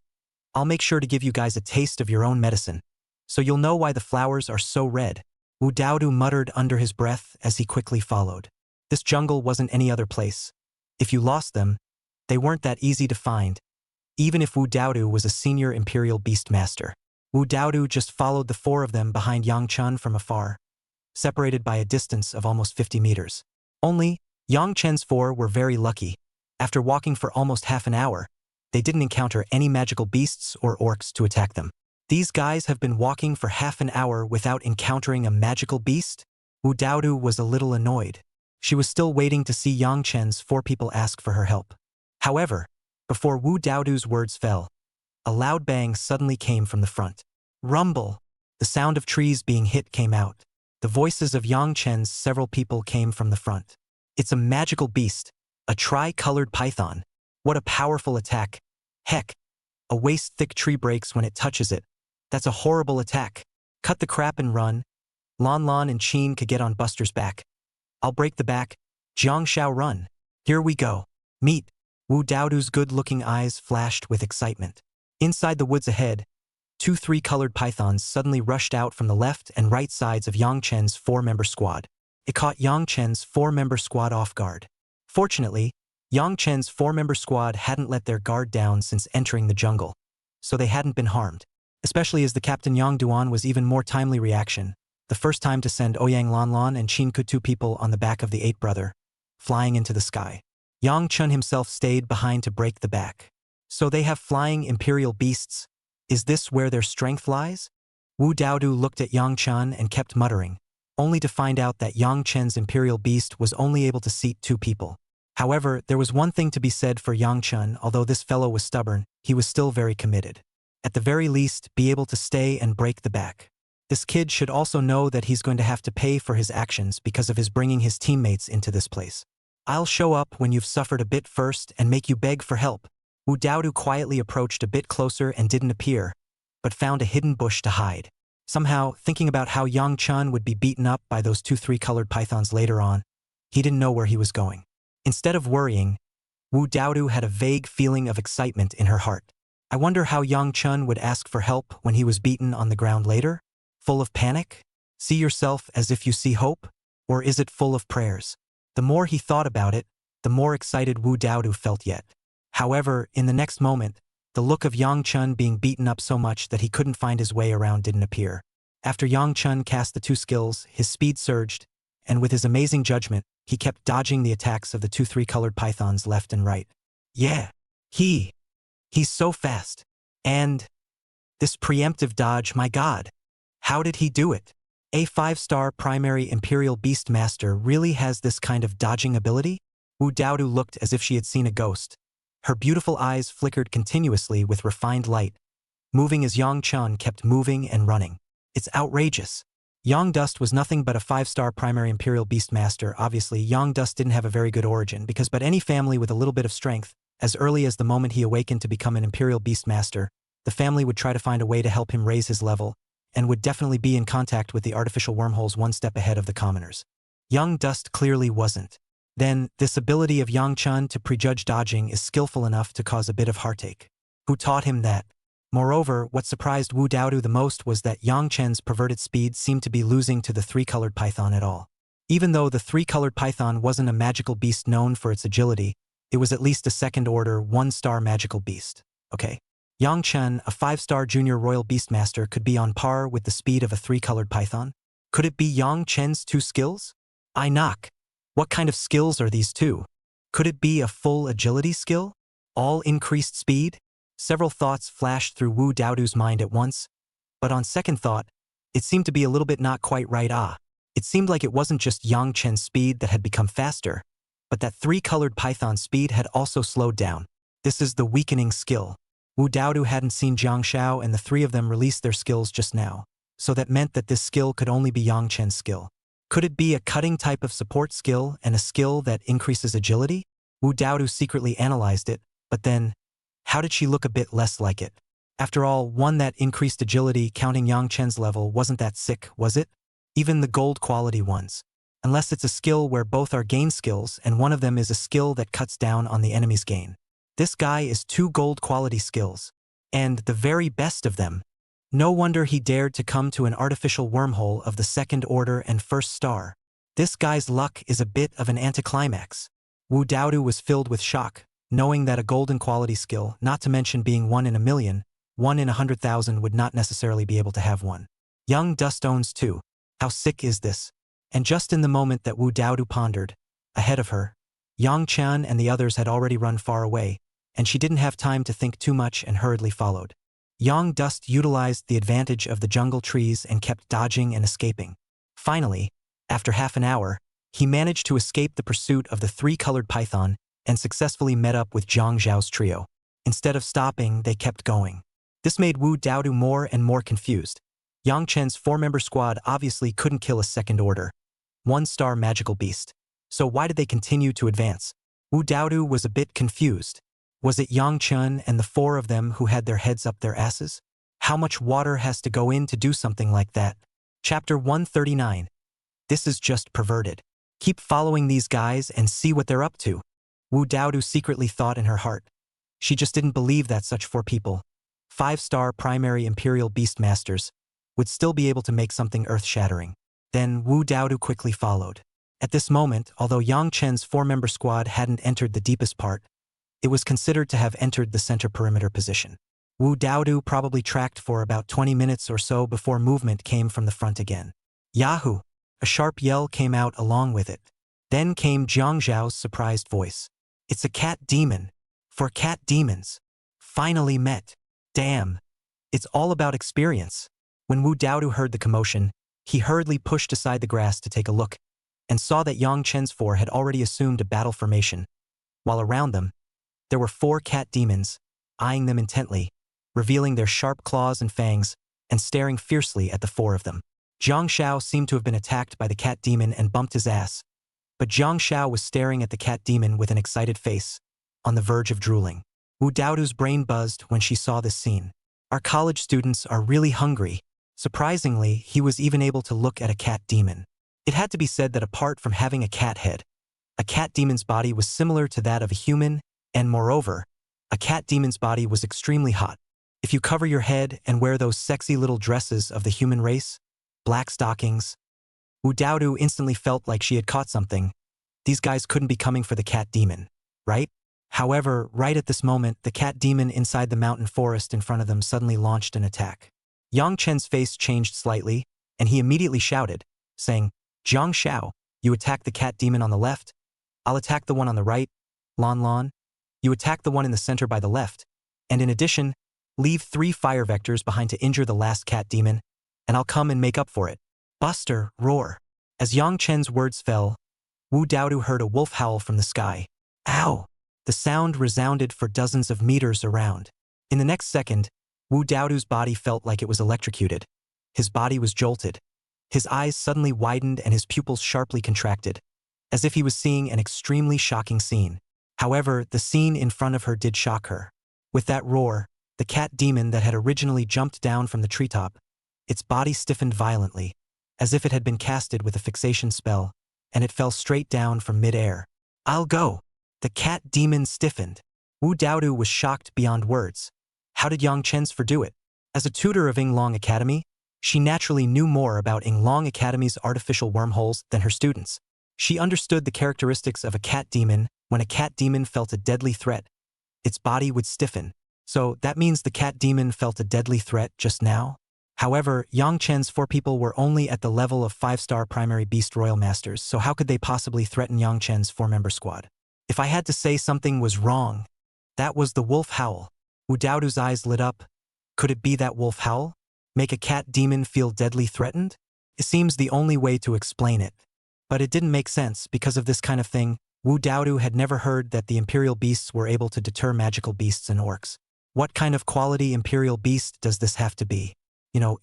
I'll make sure to give you guys a taste of your own medicine, so you'll know why the flowers are so red. Wu Daodu muttered under his breath as he quickly followed. This jungle wasn't any other place. If you lost them, they weren't that easy to find, even if Wu Daodu was a senior Imperial Beastmaster. Wu Daodu just followed the four of them behind Yang Chun from afar, separated by a distance of almost 50 meters. Only, Yang Chen's four were very lucky. After walking for almost half an hour, they didn't encounter any magical beasts or orcs to attack them. These guys have been walking for half an hour without encountering a magical beast? Wu Daodu was a little annoyed. She was still waiting to see Yang Chen's four people ask for her help. However, before Wu Daodu's words fell, a loud bang suddenly came from the front. Rumble! The sound of trees being hit came out. The voices of Yang Chen's several people came from the front. It's a magical beast, a tri-colored python. What a powerful attack. Heck, a waist-thick tree breaks when it touches it. That's a horrible attack. Cut the crap and run. Lon Lon and Qin could get on Buster's back. I'll break the back. Jiang Xiao run. Here we go. Meet. Wu Daodu's good-looking eyes flashed with excitement. Inside the woods ahead, two three-colored pythons suddenly rushed out from the left and right sides of Yang Chen's four-member squad. It caught Yang Chen's four-member squad off guard. Fortunately, Yang Chen's four-member squad hadn't let their guard down since entering the jungle, so they hadn't been harmed. Especially as the Captain Yang Duan was even more timely reaction, the first time to send Ouyang Lanlan and Qin Ku two people on the back of the eighth brother, flying into the sky. Yang Chun himself stayed behind to break the back. So they have flying imperial beasts? Is this where their strength lies? Wu Daodu looked at Yang Chun and kept muttering, only to find out that Yang Chen's imperial beast was only able to seat two people. However, there was one thing to be said for Yang Chun. Although this fellow was stubborn, he was still very committed. At the very least, be able to stay and break the back. This kid should also know that he's going to have to pay for his actions because of his bringing his teammates into this place. I'll show up when you've suffered a bit first and make you beg for help. Wu Daodu quietly approached a bit closer and didn't appear, but found a hidden bush to hide. Somehow, thinking about how Yang Chun would be beaten up by those two three-colored pythons later on, he didn't know where he was going. Instead of worrying, Wu Daodu had a vague feeling of excitement in her heart. I wonder how Yang Chun would ask for help when he was beaten on the ground later? Full of panic? See yourself as if you see hope? Or is it full of prayers? The more he thought about it, the more excited Wu Daodu felt yet. However, in the next moment, the look of Yang Chun being beaten up so much that he couldn't find his way around didn't appear. After Yang Chun cast the two skills, his speed surged, and with his amazing judgment, he kept dodging the attacks of the two three-colored pythons left and right. Yeah, he's so fast. And this preemptive dodge, my god. How did he do it? A 5-star primary Imperial Beastmaster really has this kind of dodging ability? Wu Daodu looked as if she had seen a ghost. Her beautiful eyes flickered continuously with refined light, moving as Yang Chun kept moving and running. It's outrageous. Yang Dust was nothing but a 5-star primary Imperial Beastmaster. Obviously, Yang Dust didn't have a very good origin because but any family with a little bit of strength, as early as the moment he awakened to become an Imperial Beastmaster, the family would try to find a way to help him raise his level, and would definitely be in contact with the artificial wormholes one step ahead of the commoners. Yang Dust clearly wasn't. Then, this ability of Yang Chun to prejudge dodging is skillful enough to cause a bit of heartache. Who taught him that? Moreover, what surprised Wu Daodu the most was that Yang Chen's perverted speed seemed to be losing to the three-colored python at all. Even though the three-colored python wasn't a magical beast known for its agility, it was at least a second-order, 1-star magical beast. Okay. Yang Chen, a 5-star junior royal beastmaster, could be on par with the speed of a three-colored python? Could it be Yang Chen's two skills? I knock. What kind of skills are these two? Could it be a full agility skill? All increased speed? Several thoughts flashed through Wu Daodu's mind at once, but on second thought, it seemed to be a little bit not quite right. It seemed like it wasn't just Yang Chen's speed that had become faster, but that three-colored python speed had also slowed down. This is the weakening skill. Wu Daodu hadn't seen Jiang Xiao and the three of them released their skills just now, so that meant that this skill could only be Yang Chen's skill. Could it be a cutting type of support skill and a skill that increases agility? Wu Daodu secretly analyzed it, but then, how did she look a bit less like it? After all, one that increased agility counting Yang Chen's level wasn't that sick, was it? Even the gold quality ones. Unless it's a skill where both are gain skills and one of them is a skill that cuts down on the enemy's gain. This guy is 2 gold quality skills. And the very best of them. No wonder he dared to come to an artificial wormhole of the 2nd order and 1st star. This guy's luck is a bit of an anticlimax. Wu Daodu was filled with shock, knowing that a golden quality skill, not to mention being 1 in a million, 1 in 100,000 would not necessarily be able to have one. Young Dust owns 2. How sick is this? And just in the moment that Wu Daodu pondered, ahead of her, Yang Chen and the others had already run far away, and she didn't have time to think too much and hurriedly followed. Young Dust utilized the advantage of the jungle trees and kept dodging and escaping. Finally, after half an hour, he managed to escape the pursuit of the 3-colored python and successfully met up with Zhang Zhao's trio. Instead of stopping, they kept going. This made Wu Daodu more and more confused. Yang Chen's 4-member squad obviously couldn't kill a 2nd order, 1-star magical beast. So why did they continue to advance? Wu Daodu was a bit confused. Was it Yang Chen and the 4 of them who had their heads up their asses? How much water has to go in to do something like that? Chapter 139. This is just perverted. Keep following these guys and see what they're up to. Wu Daodu secretly thought in her heart. She just didn't believe that such 4 people, 5-star primary Imperial Beastmasters, would still be able to make something earth-shattering. Then Wu Daodu quickly followed. At this moment, although Yang Chen's 4-member squad hadn't entered the deepest part, it was considered to have entered the center perimeter position. Wu Daodu probably tracked for about 20 minutes or so before movement came from the front again. Yahoo! A sharp yell came out along with it. Then came Zhang Zhao's surprised voice. It's a cat demon. 4 cat demons. Finally met. Damn. It's all about experience. When Wu Daodu heard the commotion, he hurriedly pushed aside the grass to take a look, and saw that Yang Chen's 4 had already assumed a battle formation, while around them, there were 4 cat demons, eyeing them intently, revealing their sharp claws and fangs, and staring fiercely at the 4 of them. Zhang Xiao seemed to have been attacked by the cat demon and bumped his ass, but Zhang Xiao was staring at the cat demon with an excited face, on the verge of drooling. Wu Daodu's brain buzzed when she saw this scene. Our college students are really hungry. Surprisingly, he was even able to look at a cat demon. It had to be said that apart from having a cat head, a cat demon's body was similar to that of a human, and moreover, a cat demon's body was extremely hot. If you cover your head and wear those sexy little dresses of the human race, black stockings, Wu Daodu instantly felt like she had caught something. These guys couldn't be coming for the cat demon, right? However, right at this moment, the cat demon inside the mountain forest in front of them suddenly launched an attack. Yang Chen's face changed slightly, and he immediately shouted, saying, Zhang Xiao, you attack the cat demon on the left. I'll attack the one on the right. Lon Lon, you attack the one in the center by the left. And in addition, leave 3 fire vectors behind to injure the last cat demon, and I'll come and make up for it. Buster, roar. As Yang Chen's words fell, Wu Daodu heard a wolf howl from the sky. Ow! The sound resounded for dozens of meters around. In the next second, Wu Daodu's body felt like it was electrocuted. His body was jolted. His eyes suddenly widened and his pupils sharply contracted, as if he was seeing an extremely shocking scene. However, the scene in front of her did shock her. With that roar, the cat demon that had originally jumped down from the treetop, its body stiffened violently, as if it had been casted with a fixation spell, and it fell straight down from mid-air. I'll go! The cat demon stiffened. Wu Daodu was shocked beyond words. How did Yang Chen's do it? As a tutor of Yinglong Academy, she naturally knew more about Yinglong Academy's artificial wormholes than her students. She understood the characteristics of a cat demon. When a cat demon felt a deadly threat, its body would stiffen. So that means the cat demon felt a deadly threat just now? However, Yang Chen's 4 people were only at the level of 5-star primary beast royal masters, so how could they possibly threaten Yang Chen's 4-member squad? If I had to say something was wrong, that was the wolf howl. Wu Daodu's eyes lit up. Could it be that wolf howl? Make a cat demon feel deadly threatened? It seems the only way to explain it. But it didn't make sense because of this kind of thing. Wu Daodu had never heard that the Imperial Beasts were able to deter magical beasts and orcs. What kind of quality Imperial Beast does this have to be?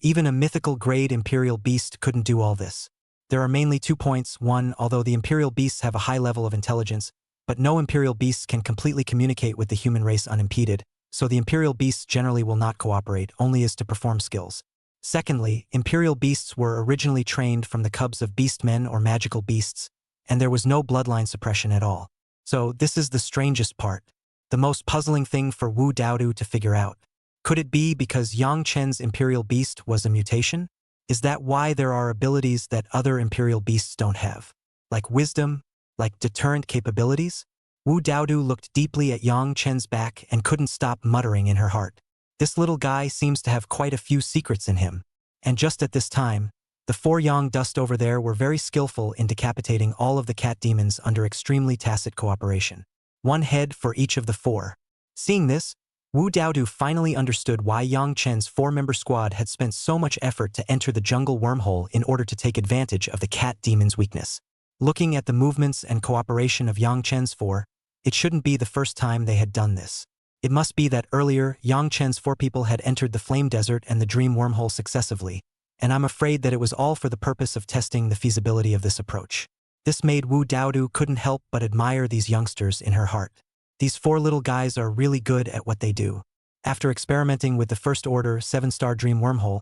Even a mythical grade Imperial Beast couldn't do all this. There are mainly 2 points. 1, although the Imperial Beasts have a high level of intelligence, but no Imperial Beasts can completely communicate with the human race unimpeded, so the Imperial Beasts generally will not cooperate, only as to perform skills. Secondly, Imperial Beasts were originally trained from the cubs of beastmen or magical beasts, and there was no bloodline suppression at all. So this is the strangest part. The most puzzling thing for Wu Daodu to figure out. Could it be because Yang Chen's Imperial Beast was a mutation? Is that why there are abilities that other Imperial Beasts don't have? Like wisdom? Like deterrent capabilities? Wu Daodu looked deeply at Yang Chen's back and couldn't stop muttering in her heart. This little guy seems to have quite a few secrets in him. And just at this time, the 4 Yang dust over there were very skillful in decapitating all of the cat demons under extremely tacit cooperation. 1 head for each of the 4. Seeing this, Wu Daodu finally understood why Yang Chen's 4-member squad had spent so much effort to enter the jungle wormhole in order to take advantage of the cat demon's weakness. Looking at the movements and cooperation of Yang Chen's 4, it shouldn't be the first time they had done this. It must be that earlier, Yang Chen's 4 people had entered the Flame Desert and the Dream Wormhole successively, and I'm afraid that it was all for the purpose of testing the feasibility of this approach. This made Wu Daodu couldn't help but admire these youngsters in her heart. These 4 little guys are really good at what they do. After experimenting with the First Order 7-star Dream Wormhole,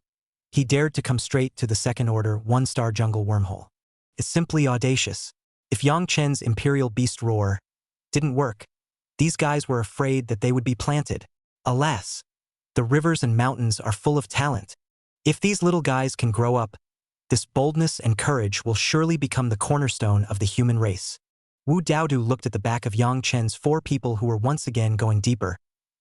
he dared to come straight to the Second Order 1-star Jungle Wormhole. It's simply audacious. If Yang Chen's Imperial Beast Roar didn't work, these guys were afraid that they would be planted. Alas, the rivers and mountains are full of talent. If these little guys can grow up, this boldness and courage will surely become the cornerstone of the human race. Wu Daodu looked at the back of Yang Chen's 4 people who were once again going deeper.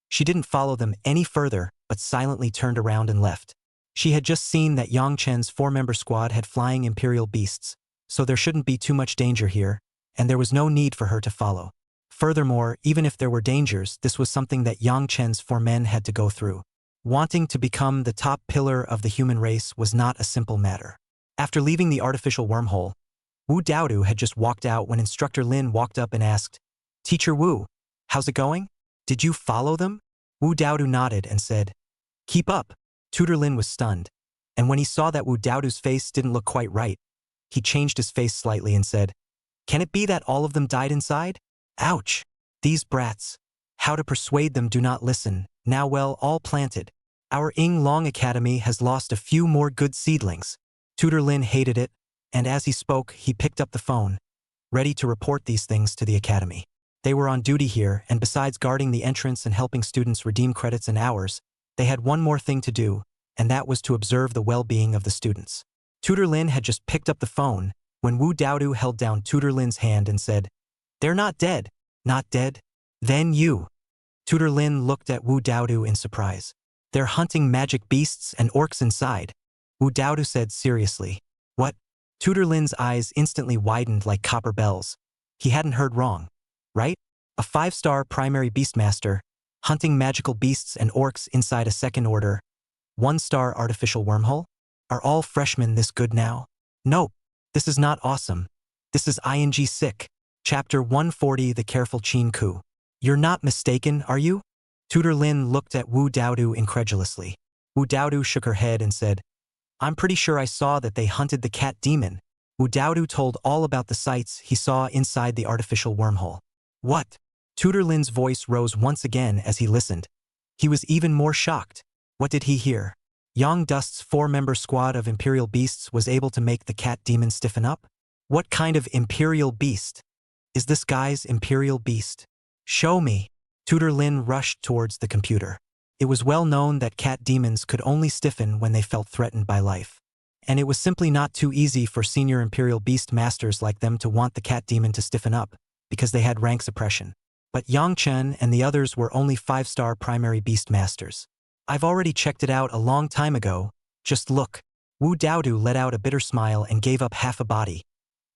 She didn't follow them any further, but silently turned around and left. She had just seen that Yang Chen's 4-member squad had flying Imperial Beasts, so there shouldn't be too much danger here, and there was no need for her to follow. Furthermore, even if there were dangers, this was something that Yang Chen's 4 men had to go through. Wanting to become the top pillar of the human race was not a simple matter. After leaving the artificial wormhole, Wu Daodu had just walked out when Instructor Lin walked up and asked, "Teacher Wu, how's it going? Did you follow them?" Wu Daodu nodded and said, "Keep up." Tutor Lin was stunned, and when he saw that Wu Daodu's face didn't look quite right, he changed his face slightly and said, "Can it be that all of them died inside? Ouch! These brats. How to persuade them do not listen. Now well, all planted. Our Yinglong Academy has lost a few more good seedlings." Tutor Lin hated it, and as he spoke, he picked up the phone, ready to report these things to the academy. They were on duty here, and besides guarding the entrance and helping students redeem credits and hours, they had one more thing to do, and that was to observe the well-being of the students. Tutor Lin had just picked up the phone when Wu Daodu held down Tutor Lin's hand and said, "They're not dead. Not dead? Then you." Tutor Lin looked at Wu Daodu in surprise. "They're hunting magic beasts and orcs inside," Wu Daodu said seriously. "What?" Tutor Lin's eyes instantly widened like copper bells. He hadn't heard wrong, right? A 5-star primary beastmaster, hunting magical beasts and orcs inside a Second Order 1-star artificial wormhole? Are all freshmen this good now? Nope, this is not awesome. This is ing sick. Chapter 140, The Careful Chin Ku. You're not mistaken, are you? Tutor Lin looked at Wu Daodu incredulously. Wu Daodu shook her head and said, "I'm pretty sure I saw that they hunted the cat demon." Wu Daodu told all about the sights he saw inside the artificial wormhole. What? Tutor Lin's voice rose once again as he listened. He was even more shocked. What did he hear? Yang Dust's 4-member squad of Imperial Beasts was able to make the cat demon stiffen up? What kind of Imperial Beast? Is this guy's Imperial Beast? Show me. Tutor Lin rushed towards the computer. It was well known that cat demons could only stiffen when they felt threatened by life. And it was simply not too easy for senior Imperial Beast masters like them to want the cat demon to stiffen up, because they had rank suppression. But Yang Chen and the others were only 5-star primary beast masters. I've already checked it out a long time ago. Just look. Wu Daodu let out a bitter smile and gave up half a body.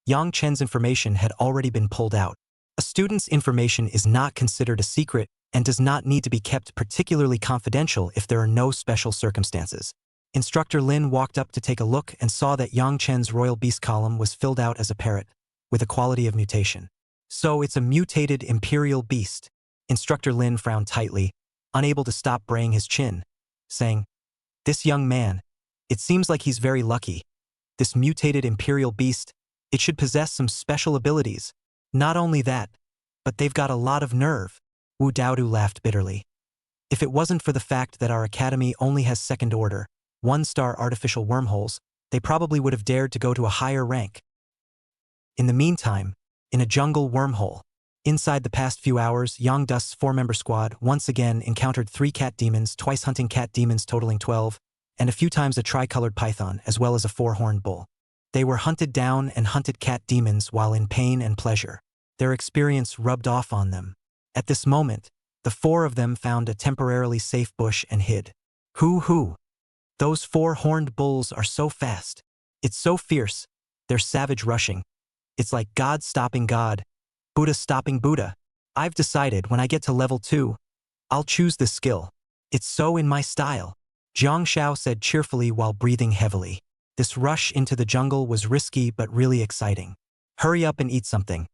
Yang Chen's information had already been pulled out. A student's information is not considered a secret and does not need to be kept particularly confidential if there are no special circumstances. Instructor Lin walked up to take a look and saw that Yang Chen's Royal Beast column was filled out as a parrot, with a quality of mutation. So it's a mutated imperial beast. Instructor Lin frowned tightly, unable to stop braying his chin, saying, "This young man, it seems like he's very lucky. This mutated imperial beast, it should possess some special abilities. Not only that, but they've got a lot of nerve." Wu Daodu laughed bitterly. "If it wasn't for the fact that our academy only has second order, one-star artificial wormholes, they probably would have dared to go to a higher rank." In the meantime, in a jungle wormhole, inside the past few hours, Yang Dust's 4-member squad once again encountered 3 cat demons, twice hunting cat demons totaling 12, and a few times a tricolored python as well as a 4-horned bull. They were hunted down and hunted cat demons while in pain and pleasure. Their experience rubbed off on them. At this moment, the 4 of them found a temporarily safe bush and hid. Hoo! Those 4-horned bulls are so fast. It's so fierce. They're savage rushing. It's like God stopping God, Buddha stopping Buddha. I've decided when I get to level 2, I'll choose this skill. It's so in my style," Jiang Shao said cheerfully while breathing heavily. This rush into the jungle was risky but really exciting. "Hurry up and eat something.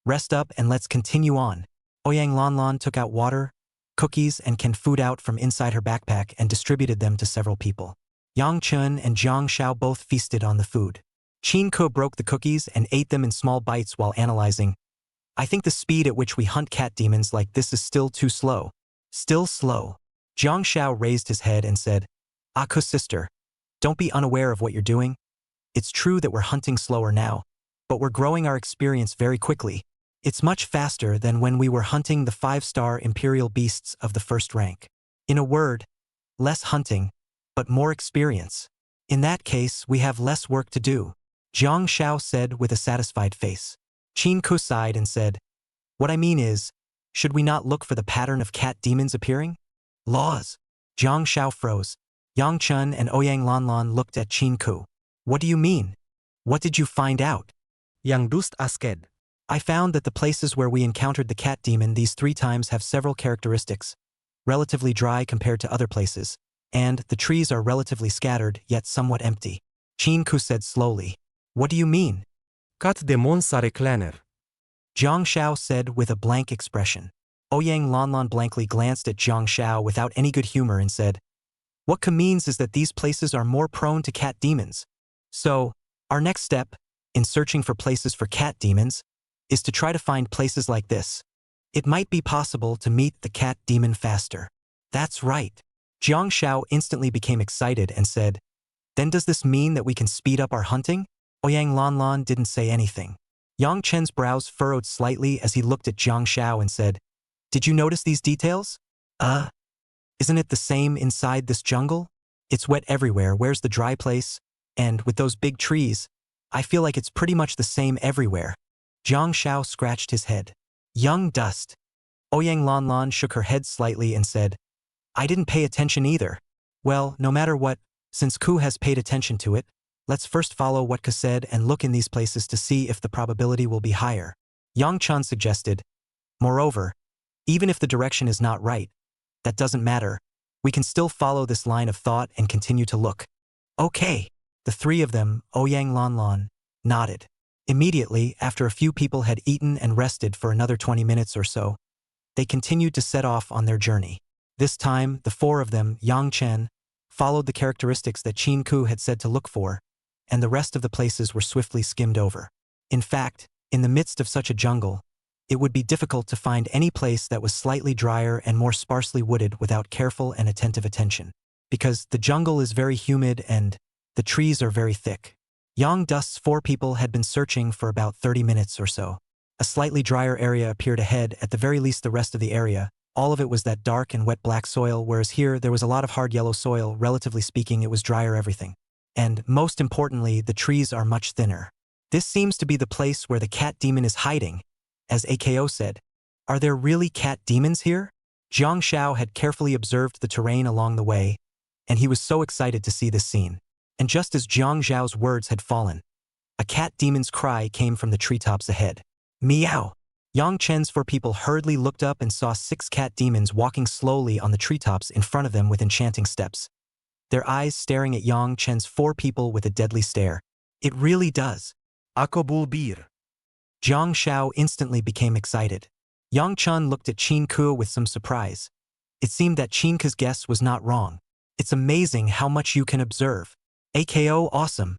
Rest up and let's continue on." Ouyang Lanlan took out water, cookies, and canned food out from inside her backpack and distributed them to several people. Yang Chun and Jiang Shao both feasted on the food. Qin Ke broke the cookies and ate them in small bites while analyzing. "I think the speed at which we hunt cat demons like this is still too slow." "Still slow?" Jiang Shao raised his head and said, "Aku sister, don't be unaware of what you're doing. It's true that we're hunting slower now, but we're growing our experience very quickly. It's much faster than when we were hunting the 5-star imperial beasts of the first rank. In a word, less hunting, but more experience. In that case, we have less work to do," Jiang Shao said with a satisfied face. Qin Ke sighed and said, "What I mean is, should we not look for the pattern of cat demons appearing?" "Laws." Jiang Shao froze. Yang Chun and Ouyang Lanlan looked at Qin Ke. "What do you mean? What did you find out?" Yang Dust asked. "I found that the places where we encountered the cat demon these 3 times have several characteristics. Relatively dry compared to other places, and the trees are relatively scattered yet somewhat empty." Qin Ke said slowly. "What do you mean?" Cat demons are recliner. Jiang Shao said with a blank expression. Ouyang Lanlan blankly glanced at Jiang Shao without any good humor and said, "What Ke means is that these places are more prone to cat demons. So, our next step, in searching for places for cat demons, is to try to find places like this. It might be possible to meet the cat demon faster." "That's right." Jiang Shao instantly became excited and said, "Then does this mean that we can speed up our hunting?" Ouyang Lanlan didn't say anything. Yang Chen's brows furrowed slightly as he looked at Jiang Shao and said, "Did you notice these details? Isn't it the same inside this jungle? It's wet everywhere, where's the dry place? And with those big trees, I feel like it's pretty much the same everywhere." Jiang Shao scratched his head. "Young Dust." Ouyang Lanlan shook her head slightly and said, "I didn't pay attention either." "Well, no matter what, since Ku has paid attention to it, let's first follow what Ke said and look in these places to see if the probability will be higher," Yang Chun suggested. "Moreover, even if the direction is not right, that doesn't matter. We can still follow this line of thought and continue to look." "Okay." The 3 of them, Ouyang Lanlan, nodded. Immediately, after a few people had eaten and rested for another 20 minutes or so, they continued to set off on their journey. This time, the 4 of them, Yang Chen, followed the characteristics that Qin Ke had said to look for, and the rest of the places were swiftly skimmed over. In fact, in the midst of such a jungle, it would be difficult to find any place that was slightly drier and more sparsely wooded without careful and attentive attention, because the jungle is very humid and the trees are very thick. Yang Dust's 4 people had been searching for about 30 minutes or so. A slightly drier area appeared ahead, at the very least the rest of the area. All of it was that dark and wet black soil, whereas here there was a lot of hard yellow soil. Relatively speaking, it was drier everything. And, most importantly, the trees are much thinner. This seems to be the place where the cat demon is hiding, as AKO said. "Are there really cat demons here?" Jiang Shao had carefully observed the terrain along the way, and he was so excited to see this scene. And just as Jiang Zhao's words had fallen, a cat demon's cry came from the treetops ahead. "Meow!" Yang Chen's 4 people hurriedly looked up and saw 6 cat demons walking slowly on the treetops in front of them with enchanting steps, their eyes staring at Yang Chen's 4 people with a deadly stare. "It really does." Ako bulbir. Jiang Xiao instantly became excited. Yang Chun looked at Qin Ke with some surprise. It seemed that Qin Ke's guess was not wrong. It's amazing how much you can observe. AKO awesome.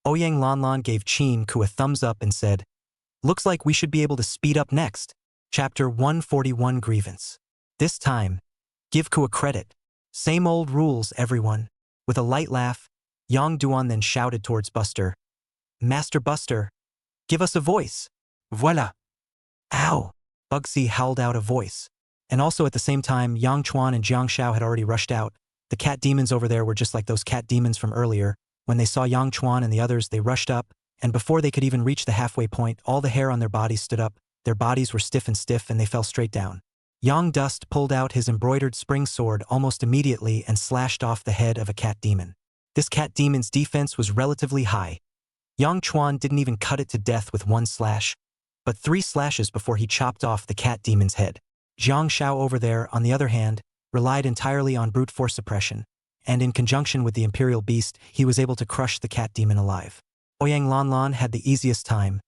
Ouyang Lanlan gave Qin Ke a thumbs up and said, looks like we should be able to speed up next. Chapter 141 Grievance. This time, give Ke a credit. Same old rules, everyone. With a light laugh, Yang Duan then shouted towards Buster. Master Buster, give us a voice. Voilà. Ow! Bugsy howled out a voice. And also at the same time, Yang Chuan and Jiang Xiao had already rushed out. The cat demons over there were just like those cat demons from earlier. When they saw Yang Chuan and the others, they rushed up, and before they could even reach the halfway point, all the hair on their bodies stood up, their bodies were stiff and they fell straight down. Yang Dust pulled out his embroidered spring sword almost immediately and slashed off the head of a cat demon. This cat demon's defense was relatively high. Yang Chuan didn't even cut it to death with one slash, but 3 slashes before he chopped off the cat demon's head. Jiang Xiao over there, on the other hand, relied entirely on brute force suppression, and in conjunction with the Imperial Beast, he was able to crush the cat demon alive. Ouyang Lanlan had the easiest time,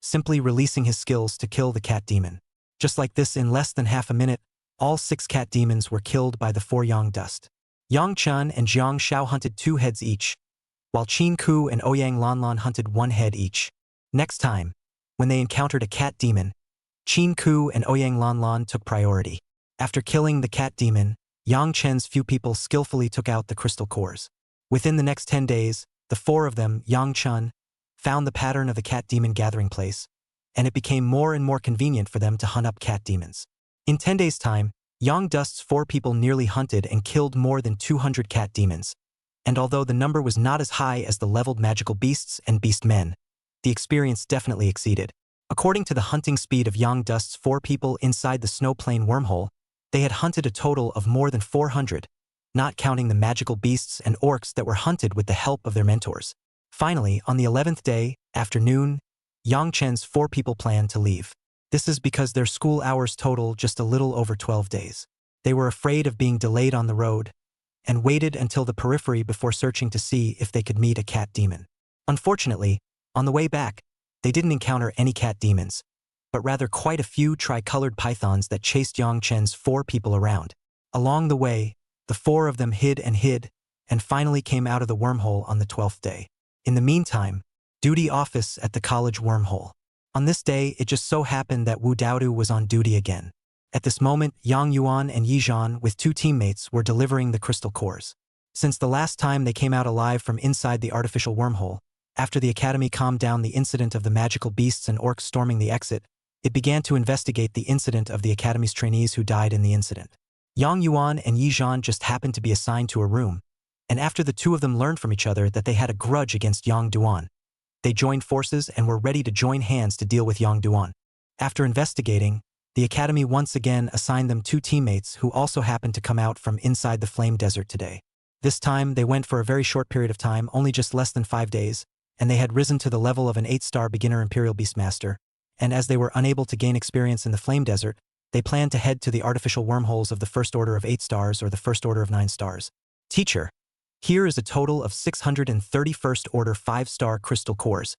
simply releasing his skills to kill the cat demon. Just like this, in less than half a minute, all 6 cat demons were killed by the 4 Yang Dust. Yang Chun and Jiang Xiao hunted 2 heads each, while Qin Ke and Ouyang Lanlan hunted 1 head each. Next time, when they encountered a cat demon, Qin Ke and Ouyang Lanlan took priority. After killing the cat demon, Yang Chen's few people skillfully took out the crystal cores. Within the next 10 days, the 4 of them, Yang Chun, found the pattern of the cat demon gathering place, and it became more and more convenient for them to hunt up cat demons. In 10 days' time, Yang Dust's 4 people nearly hunted and killed more than 200 cat demons. And although the number was not as high as the leveled magical beasts and beast men, the experience definitely exceeded. According to the hunting speed of Yang Dust's 4 people inside the snow plane wormhole, they had hunted a total of more than 400, not counting the magical beasts and orcs that were hunted with the help of their mentors. Finally, on the 11th day, afternoon, Yang Chen's 4 people planned to leave. This is because their school hours total just a little over 12 days. They were afraid of being delayed on the road, and waited until the periphery before searching to see if they could meet a cat demon. Unfortunately, on the way back, they didn't encounter any cat demons, but rather quite a few tricolored pythons that chased Yang Chen's 4 people around. Along the way, the 4 of them hid, and finally came out of the wormhole on the 12th day. In the meantime, duty office at the college wormhole. On this day, it just so happened that Wu Daodu was on duty again. At this moment, Yang Yuan and Yi Zhan with 2 teammates were delivering the crystal cores. Since the last time they came out alive from inside the artificial wormhole, after the academy calmed down the incident of the magical beasts and orcs storming the exit, it began to investigate the incident of the academy's trainees who died in the incident. Yang Yuan and Yi Zhan just happened to be assigned to a room, and after the 2 of them learned from each other that they had a grudge against Yang Duan, they joined forces and were ready to join hands to deal with Yang Duan. After investigating, the academy once again assigned them 2 teammates who also happened to come out from inside the Flame Desert today. This time, they went for a very short period of time, only just less than 5 days, and they had risen to the level of an 8-star beginner Imperial Beastmaster, and as they were unable to gain experience in the Flame Desert, they planned to head to the artificial wormholes of the First Order of 8 stars or the First Order of 9 stars. Teacher, here is a total of 631st Order 5-star crystal cores.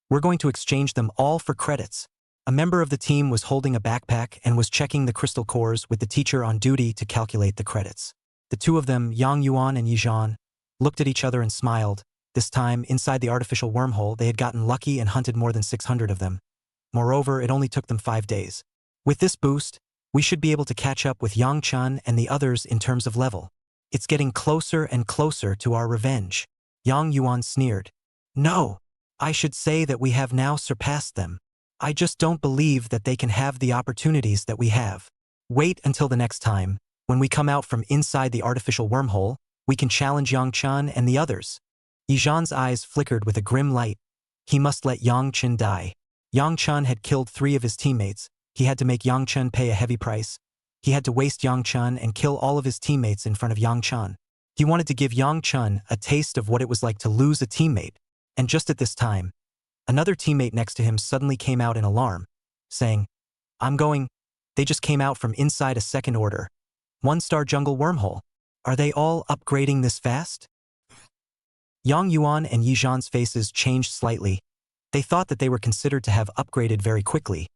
We're going to exchange them all for credits. A member of the team was holding a backpack and was checking the crystal cores with the teacher on duty to calculate the credits. The 2 of them, Yang Yuan and Yi Zhan, looked at each other and smiled. This time, inside the artificial wormhole, they had gotten lucky and hunted more than 600 of them. Moreover, it only took them 5 days. With this boost, we should be able to catch up with Yang Chun and the others in terms of level. It's getting closer and closer to our revenge. Yang Yuan sneered. No, I should say that we have now surpassed them. I just don't believe that they can have the opportunities that we have. Wait until the next time, when we come out from inside the artificial wormhole, we can challenge Yang Chun and the others. Yi Zhan's eyes flickered with a grim light. He must let Yang Chun die. Yang Chun had killed 3 of his teammates. He had to make Yang Chun pay a heavy price. He had to waste Yang Chun and kill all of his teammates in front of Yang Chun. He wanted to give Yang Chun a taste of what it was like to lose a teammate. And just at this time, another teammate next to him suddenly came out in alarm, saying, I'm going. They just came out from inside a second order 1-star jungle wormhole. Are they all upgrading this fast? Yang Yuan and Yi Zhan's faces changed slightly. They thought that they were considered to have upgraded very quickly,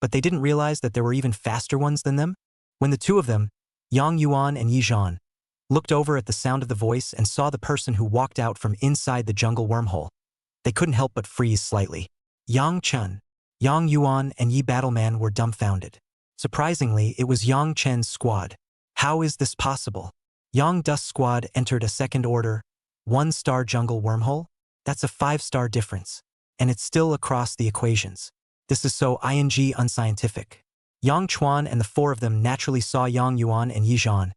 but they didn't realize that there were even faster ones than them. When the two of them, Yang Yuan and Yi Zhan, looked over at the sound of the voice and saw the person who walked out from inside the jungle wormhole, they couldn't help but freeze slightly. Yang Chen, Yang Yuan, and Yi Battleman were dumbfounded. Surprisingly, it was Yang Chen's squad. How is this possible? Yang Dust squad entered a second order, 1-star jungle wormhole? That's a 5-star difference. And it's still across the equations. This is so unscientific. Yang Chuan and the four of them naturally saw Yang Yuan and Yi Zhan,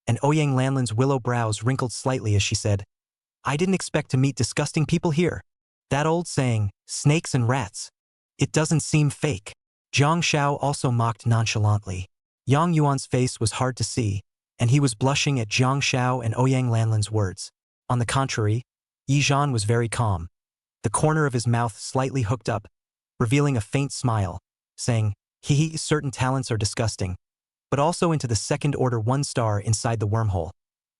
and Ouyang Lanlin's willow brows wrinkled slightly as she said, I didn't expect to meet disgusting people here. That old saying, snakes and rats. It doesn't seem fake. Jiang Xiao also mocked nonchalantly. Yang Yuan's face was hard to see, and he was blushing at Jiang Xiao and Ouyang Lanlin's words. On the contrary, Yi Zhan was very calm, the corner of his mouth slightly hooked up, revealing a faint smile, saying, certain talents are disgusting, but also into the second-order 1-star inside the wormhole.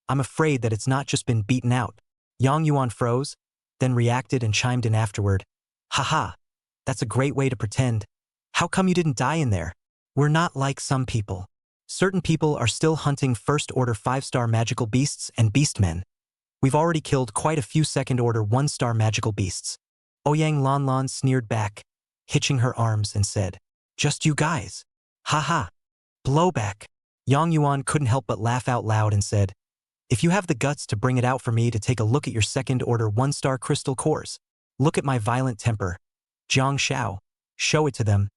I'm afraid that it's not just been beaten out. Yang Yuan froze, then reacted and chimed in afterward. Haha, that's a great way to pretend. How come you didn't die in there? We're not like some people. Certain people are still hunting first-order 5-star magical beasts and beastmen. We've already killed quite a few second-order 1-star magical beasts. Ouyang Lanlan sneered back, hitching her arms and said, Just you guys. Haha. Blowback. Yang Yuan couldn't help but laugh out loud and said, If you have the guts to bring it out for me to take a look at your second-order 1-star crystal cores, look at my violent temper. Jiang Xiao, show it to them.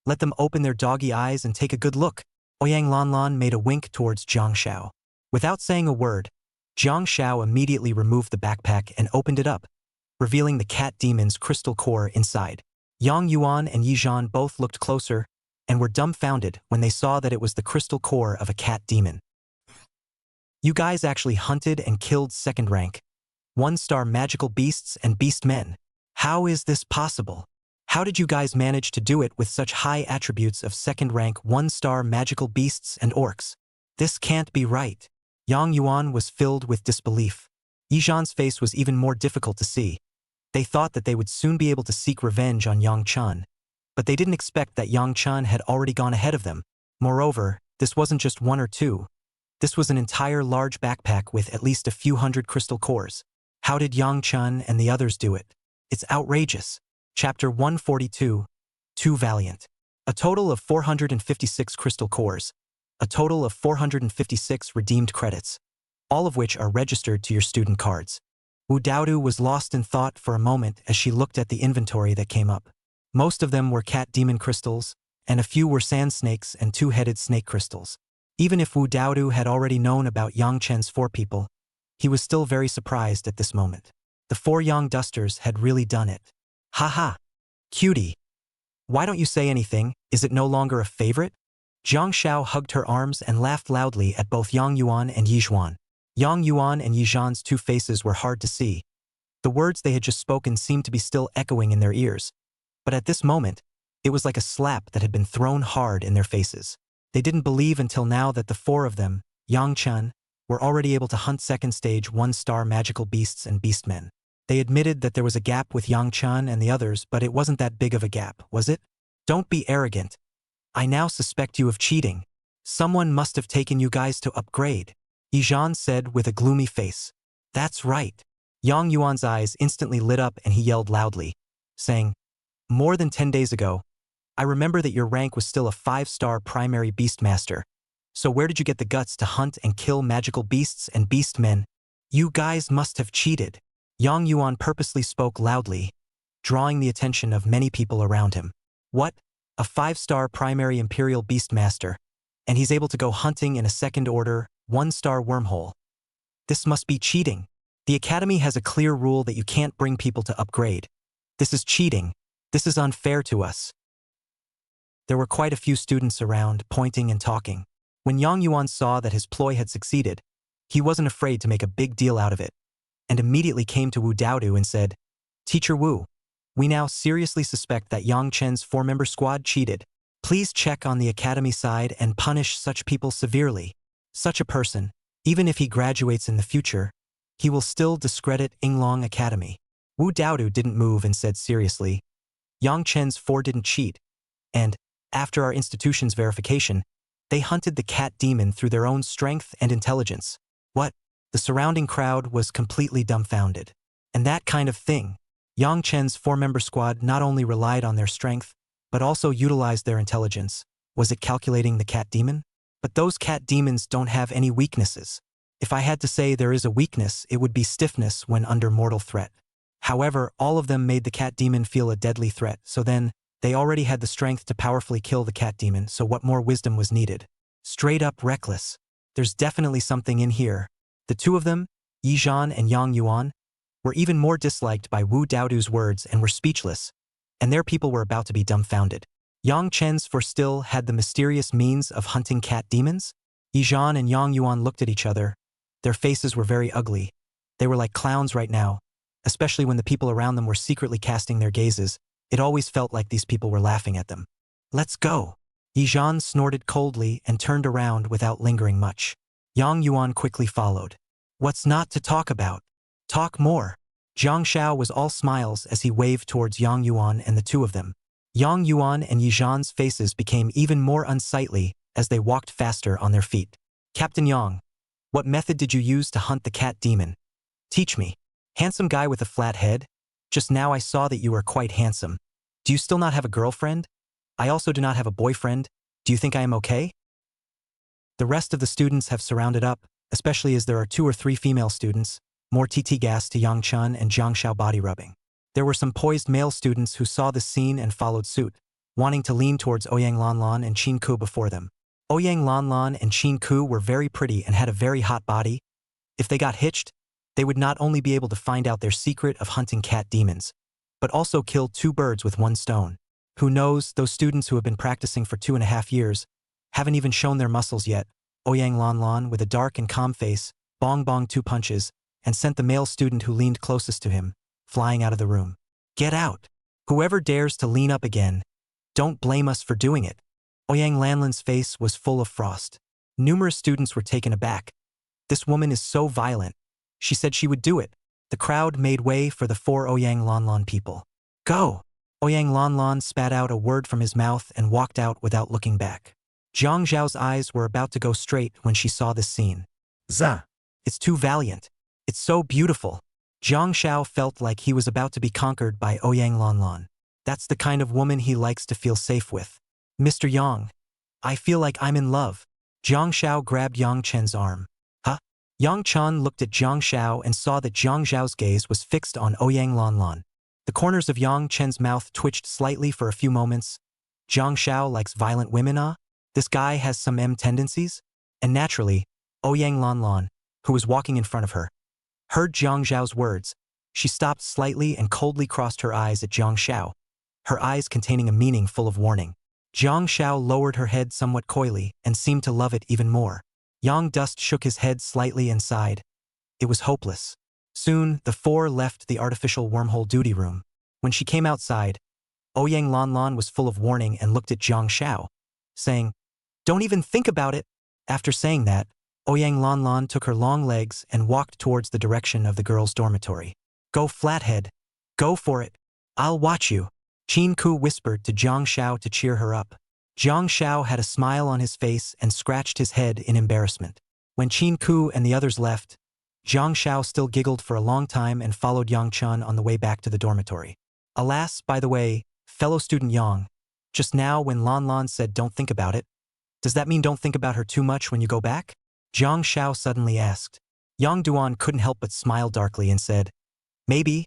Let them open their doggy eyes and take a good look. Ouyang Lanlan made a wink towards Jiang Xiao. Without saying a word, Jiang Xiao immediately removed the backpack and opened it up, revealing the cat demon's crystal core inside. Yang Yuan and Yi Zhan both looked closer and were dumbfounded when they saw that it was the crystal core of a cat demon. You guys actually hunted and killed second-rank 1-star magical beasts and beastmen. How is this possible? How did you guys manage to do it with such high attributes of second-rank 1-star magical beasts and orcs? This can't be right. Yang Yuan was filled with disbelief. Yi Zhan's face was even more difficult to see. They thought that they would soon be able to seek revenge on Yang Chen, but they didn't expect that Yang Chen had already gone ahead of them. Moreover, this wasn't just one or two. This was an entire large backpack with at least a few hundred crystal cores. How did Yang Chen and the others do it? It's outrageous. Chapter 142, Too Valiant. A total of 456 crystal cores. A total of 456 redeemed credits, all of which are registered to your student cards. Wu Daodu was lost in thought for a moment as she looked at the inventory that came up. Most of them were cat demon crystals, and a few were sand snakes and two-headed snake crystals. Even if Wu Daodu had already known about Yang Chen's 4 people, he was still very surprised at this moment. The 4 Yang Dusters had really done it. Haha. Cutie. Why don't you say anything? Is it no longer a favorite? Jiang Xiao hugged her arms and laughed loudly at both Yang Yuan and Yi Zhan. Yang Yuan and Yi Zhan's 2 faces were hard to see. The words they had just spoken seemed to be still echoing in their ears. But at this moment, it was like a slap that had been thrown hard in their faces. They didn't believe until now that the 4 of them, Yang Chen, were already able to hunt second-stage 1-star magical beasts and beastmen. They admitted that there was a gap with Yang Chen and the others, but it wasn't that big of a gap, was it? Don't be arrogant. I now suspect you of cheating. Someone must have taken you guys to upgrade, Yi Zhan said with a gloomy face. That's right. Yang Yuan's eyes instantly lit up and he yelled loudly, saying, More than 10 days ago, I remember that your rank was still a 5-star primary beastmaster. So where did you get the guts to hunt and kill magical beasts and beastmen? You guys must have cheated. Yang Yuan purposely spoke loudly, drawing the attention of many people around him. What? A 5-star primary imperial beastmaster, and he's able to go hunting in a second-order, 1-star wormhole. This must be cheating. The Academy has a clear rule that you can't bring people to upgrade. This is cheating. This is unfair to us. There were quite a few students around, pointing and talking. When Yang Yuan saw that his ploy had succeeded, he wasn't afraid to make a big deal out of it, and immediately came to Wu Daodu and said, Teacher Wu, we now seriously suspect that Yang Chen's 4-member squad cheated. Please check on the Academy side and punish such people severely. Such a person, even if he graduates in the future, he will still discredit Yinglong Academy. Wu Daodu didn't move and said seriously, Yang Chen's 4 didn't cheat, and, after our institution's verification, they hunted the cat demon through their own strength and intelligence. What? The surrounding crowd was completely dumbfounded. And that kind of thing. Yang Chen's 4-member squad not only relied on their strength, but also utilized their intelligence. Was it calculating the cat demon? But those cat demons don't have any weaknesses. If I had to say there is a weakness, it would be stiffness when under mortal threat. However, all of them made the cat demon feel a deadly threat, so then, they already had the strength to powerfully kill the cat demon, so what more wisdom was needed? Straight up reckless. There's definitely something in here. The two of them, Yi Zhan and Yang Yuan, were even more disliked by Wu Daodu's words and were speechless, and their people were about to be dumbfounded. Yang Chen's 4 still had the mysterious means of hunting cat demons? Yi Zhan and Yang Yuan looked at each other. Their faces were very ugly. They were like clowns right now, especially when the people around them were secretly casting their gazes. It always felt like these people were laughing at them. Let's go. Yi Zhan snorted coldly and turned around without lingering much. Yang Yuan quickly followed. What's not to talk about? Talk more. Jiang Xiao was all smiles as he waved towards Yang Yuan and the two of them. Yang Yuan and Yi Zhan's faces became even more unsightly as they walked faster on their feet. Captain Yang, what method did you use to hunt the cat demon? Teach me. Handsome guy with a flat head? Just now I saw that you are quite handsome. Do you still not have a girlfriend? I also do not have a boyfriend. Do you think I am okay? The rest of the students have surrounded up, especially as there are 2 or 3 female students, more TT gas to Yang Chun and Jiang Xiao body rubbing. There were some poised male students who saw this scene and followed suit, wanting to lean towards Ouyang Lanlan and Qin Ku before them. Ouyang Lanlan and Qin Ku were very pretty and had a very hot body. If they got hitched, they would not only be able to find out their secret of hunting cat demons, but also kill 2 birds with 1 stone. Who knows, those students who have been practicing for 2.5 years haven't even shown their muscles yet. Ouyang Lanlan, with a dark and calm face, bong 2 punches, and sent the male student who leaned closest to him, flying out of the room. Get out! Whoever dares to lean up again, don't blame us for doing it. Ouyang Lanlan's face was full of frost. Numerous students were taken aback. This woman is so violent. She said she would do it. The crowd made way for the 4 Ouyang Lanlan people. Go! Ouyang Lanlan spat out a word from his mouth and walked out without looking back. Jiang Zhao's eyes were about to go straight when she saw this scene. Za. It's too valiant. It's so beautiful. Jiang Xiao felt like he was about to be conquered by Ouyang Lanlan. That's the kind of woman he likes to feel safe with. Mr. Yang, I feel like I'm in love. Jiang Xiao grabbed Yang Chen's arm. Huh? Yang Chen looked at Jiang Xiao and saw that Jiang Zhao's gaze was fixed on Ouyang Lanlan. The corners of Yang Chen's mouth twitched slightly for a few moments. Jiang Xiao likes violent women, ah? This guy has some tendencies? And naturally, Ouyang Lanlan, who was walking in front of her, heard Jiang Zhao's words. She stopped slightly and coldly crossed her eyes at Jiang Xiao, her eyes containing a meaning full of warning. Jiang Xiao lowered her head somewhat coyly and seemed to love it even more. Yang Dust shook his head slightly and sighed. It was hopeless. Soon, the 4 left the artificial wormhole duty room. When she came outside, Ouyang Lanlan was full of warning and looked at Jiang Xiao, saying, "Don't even think about it." After saying that, Ouyang Lanlan took her long legs and walked towards the direction of the girls' dormitory. Go flathead. Go for it. I'll watch you. Qin Ku whispered to Jiang Xiao to cheer her up. Jiang Xiao had a smile on his face and scratched his head in embarrassment. When Qin Ku and the others left, Jiang Xiao still giggled for a long time and followed Yang Chun on the way back to the dormitory. Alas, by the way, fellow student Yang, just now when Lan Lan said don't think about it, does that mean don't think about her too much when you go back? Jiang Xiao suddenly asked. Yang Duan couldn't help but smile darkly and said, maybe,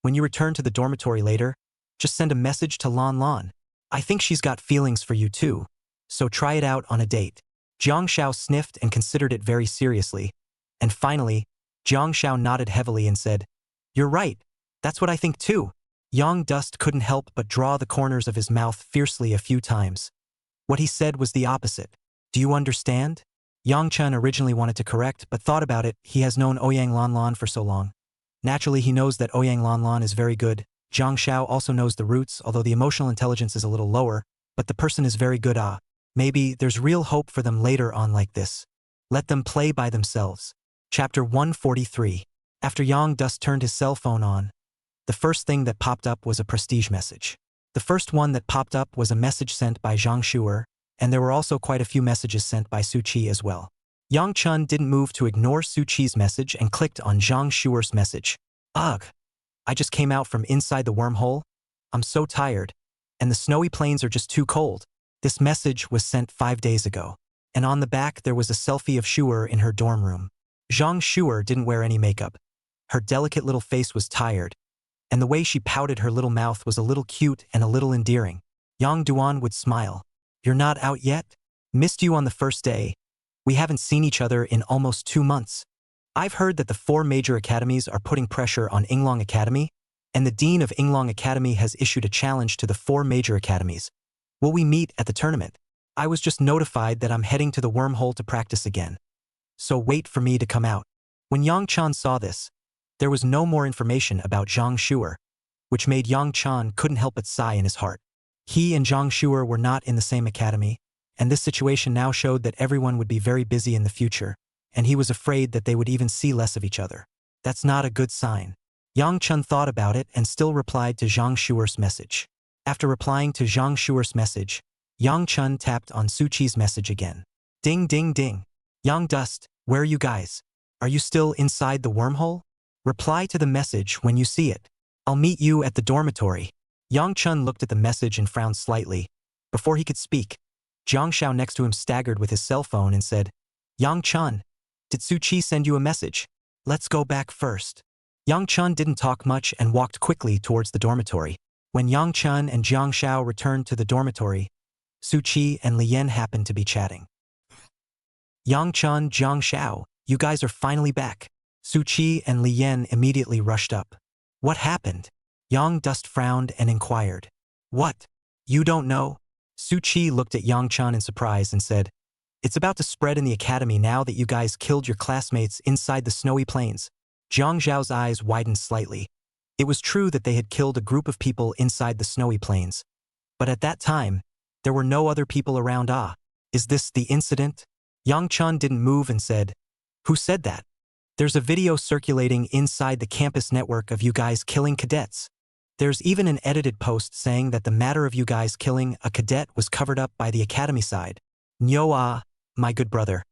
when you return to the dormitory later, just send a message to Lan Lan. I think she's got feelings for you too, so try it out on a date. Jiang Xiao sniffed and considered it very seriously, and finally, Jiang Xiao nodded heavily and said, you're right, that's what I think too. Yang Dust couldn't help but draw the corners of his mouth fiercely a few times. What he said was the opposite. Do you understand? Yang Chen originally wanted to correct, but thought about it. He has known Ouyang Lanlan for so long. Naturally, he knows that Ouyang Lanlan is very good. Jiang Xiao also knows the roots, although the emotional intelligence is a little lower, but the person is very good. Maybe there's real hope for them later on like this. Let them play by themselves. Chapter 143. After Yang Dust turned his cell phone on, the first thing that popped up was a prestige message. The first one that popped up was a message sent by Zhang Shuer, and there were also quite a few messages sent by Su Qi as well. Yang Chun didn't move to ignore Su Qi's message and clicked on Zhang Shuer's message. Ugh. I just came out from inside the wormhole. I'm so tired. And the snowy plains are just too cold. This message was sent 5 days ago. And on the back there was a selfie of Shuer in her dorm room. Zhang Shuer didn't wear any makeup. Her delicate little face was tired. And the way she pouted her little mouth was a little cute and a little endearing. Yang Duan would smile. You're not out yet? Missed you on the first day. We haven't seen each other in almost 2 months. I've heard that the 4 major academies are putting pressure on Yinglong Academy, and the dean of Yinglong Academy has issued a challenge to the 4 major academies. Will we meet at the tournament? I was just notified that I'm heading to the wormhole to practice again. So wait for me to come out. When Yang Chan saw this, there was no more information about Zhang Shuer, which made Yang Chan couldn't help but sigh in his heart. He and Zhang Shuer were not in the same academy, and this situation now showed that everyone would be very busy in the future, and he was afraid that they would even see less of each other. That's not a good sign. Yang Chun thought about it and still replied to Zhang Shuer's message. After replying to Zhang Shuer's message, Yang Chun tapped on Su Qi's message again. Ding ding ding. Yang Dust, where are you guys? Are you still inside the wormhole? Reply to the message when you see it. I'll meet you at the dormitory. Yang Chun looked at the message and frowned slightly. Before he could speak, Jiang Shao next to him staggered with his cell phone and said, Yang Chun, did Su Qi send you a message? Let's go back first. Yang Chun didn't talk much and walked quickly towards the dormitory. When Yang Chun and Jiang Shao returned to the dormitory, Su Qi and Li Yan happened to be chatting. Yang Chun, Jiang Shao, you guys are finally back. Su Qi and Li Yan immediately rushed up. What happened? Yang Dust frowned and inquired. What? You don't know? Su Qi looked at Yang Chun in surprise and said, It's about to spread in the academy now that you guys killed your classmates inside the snowy plains. Jiang Zhao's eyes widened slightly. It was true that they had killed a group of people inside the snowy plains. But at that time, there were no other people around. Is this the incident? Yang Chun didn't move and said, Who said that? There's a video circulating inside the campus network of you guys killing cadets. There's even an edited post saying that the matter of you guys killing a cadet was covered up by the academy side. Nyo my good brother.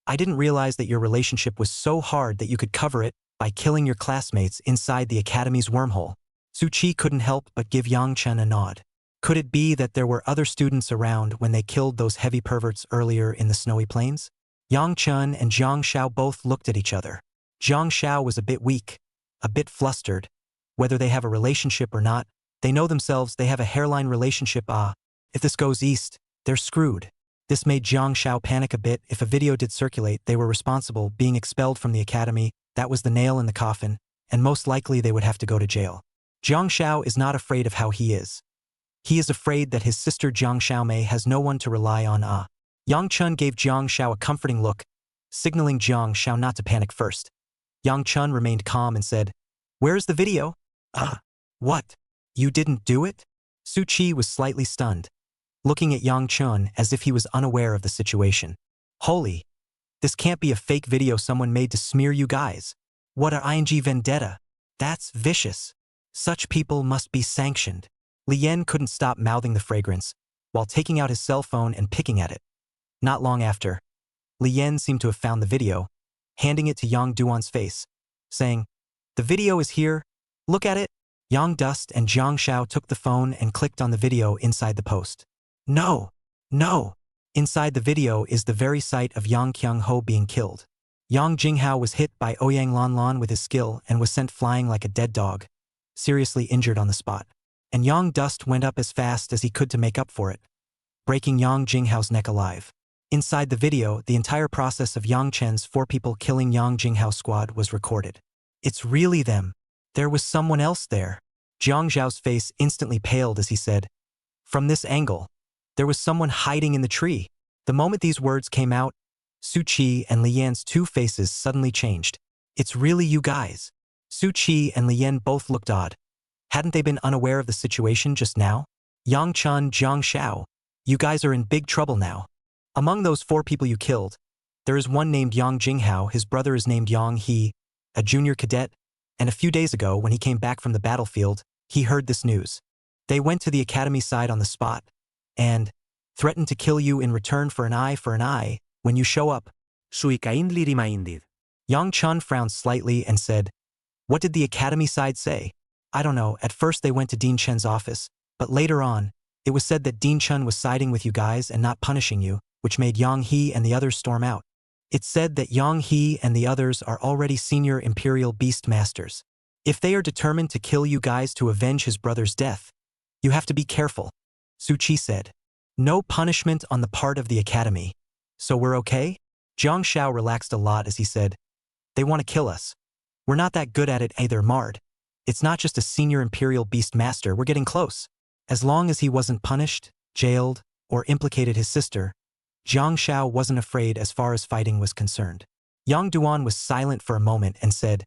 I didn't realize that your relationship was so hard that you could cover it by killing your classmates inside the academy's wormhole. Su Qi couldn't help but give Yang Chen a nod. Could it be that there were other students around when they killed those heavy perverts earlier in the snowy plains? Yang Chen and Jiang Shao both looked at each other. Jiang Shao was a bit weak, a bit flustered. Whether they have a relationship or not, they know themselves they have a hairline relationship. If this goes east, they're screwed. This made Jiang Shao panic a bit. If a video did circulate, they were responsible, being expelled from the academy. That was the nail in the coffin, and most likely they would have to go to jail. Jiang Shao is not afraid of how he is. He is afraid that his sister Jiang Xiaomei has no one to rely on. Yang Chun gave Jiang Shao a comforting look, signaling Jiang Shao not to panic first. Yang Chun remained calm and said, Where's the video? What? You didn't do it? Su Qi was slightly stunned, looking at Yang Chun as if he was unaware of the situation. Holy! This can't be a fake video someone made to smear you guys. What are ing vendetta? That's vicious. Such people must be sanctioned. Li Yan couldn't stop mouthing the fragrance, while taking out his cell phone and picking at it. Not long after, Li Yan seemed to have found the video, handing it to Yang Duan's face, saying, The video is here. Look at it. Yang Dust and Jiang Shao took the phone and clicked on the video inside the post. No! No! Inside the video is the very sight of Yang Kyung-ho being killed. Yang Jinghao was hit by Ouyang Lanlan with his skill and was sent flying like a dead dog, seriously injured on the spot. And Yang Dust went up as fast as he could to make up for it, breaking Yang Jinghao's neck alive. Inside the video, the entire process of Yang Chen's 4 people killing Yang Jinghao squad was recorded. It's really them. There was someone else there. Jiang Zhao's face instantly paled as he said, From this angle, there was someone hiding in the tree. The moment these words came out, Su Qi and Li Yan's 2 faces suddenly changed. It's really you guys. Su Qi and Li Yan both looked odd. Hadn't they been unaware of the situation just now? Yang Chun, Jiang Shao, you guys are in big trouble now. Among those 4 people you killed, there is one named Yang Jinghao, his brother is named Yang He, a junior cadet, and a few days ago when he came back from the battlefield, he heard this news. They went to the academy side on the spot and threatened to kill you in return for an eye when you show up. Sui kindly reminded. Yang Chun frowned slightly and said, "What did the academy side say?" "I don't know. At first they went to Dean Chen's office, but later on, it was said that Dean Chun was siding with you guys and not punishing you, which made Yang He and the others storm out. It's said that Yang He and the others are already senior Imperial Beast Masters. If they are determined to kill you guys to avenge his brother's death, you have to be careful," Su Qi said. "No punishment on the part of the academy. So we're okay?" Jiang Shao relaxed a lot as he said, "They want to kill us. We're not that good at it either, Mard. It's not just a senior Imperial Beast Master, we're getting close." As long as he wasn't punished, jailed, or implicated his sister, Jiang Shao wasn't afraid as far as fighting was concerned. Yang Duan was silent for a moment and said,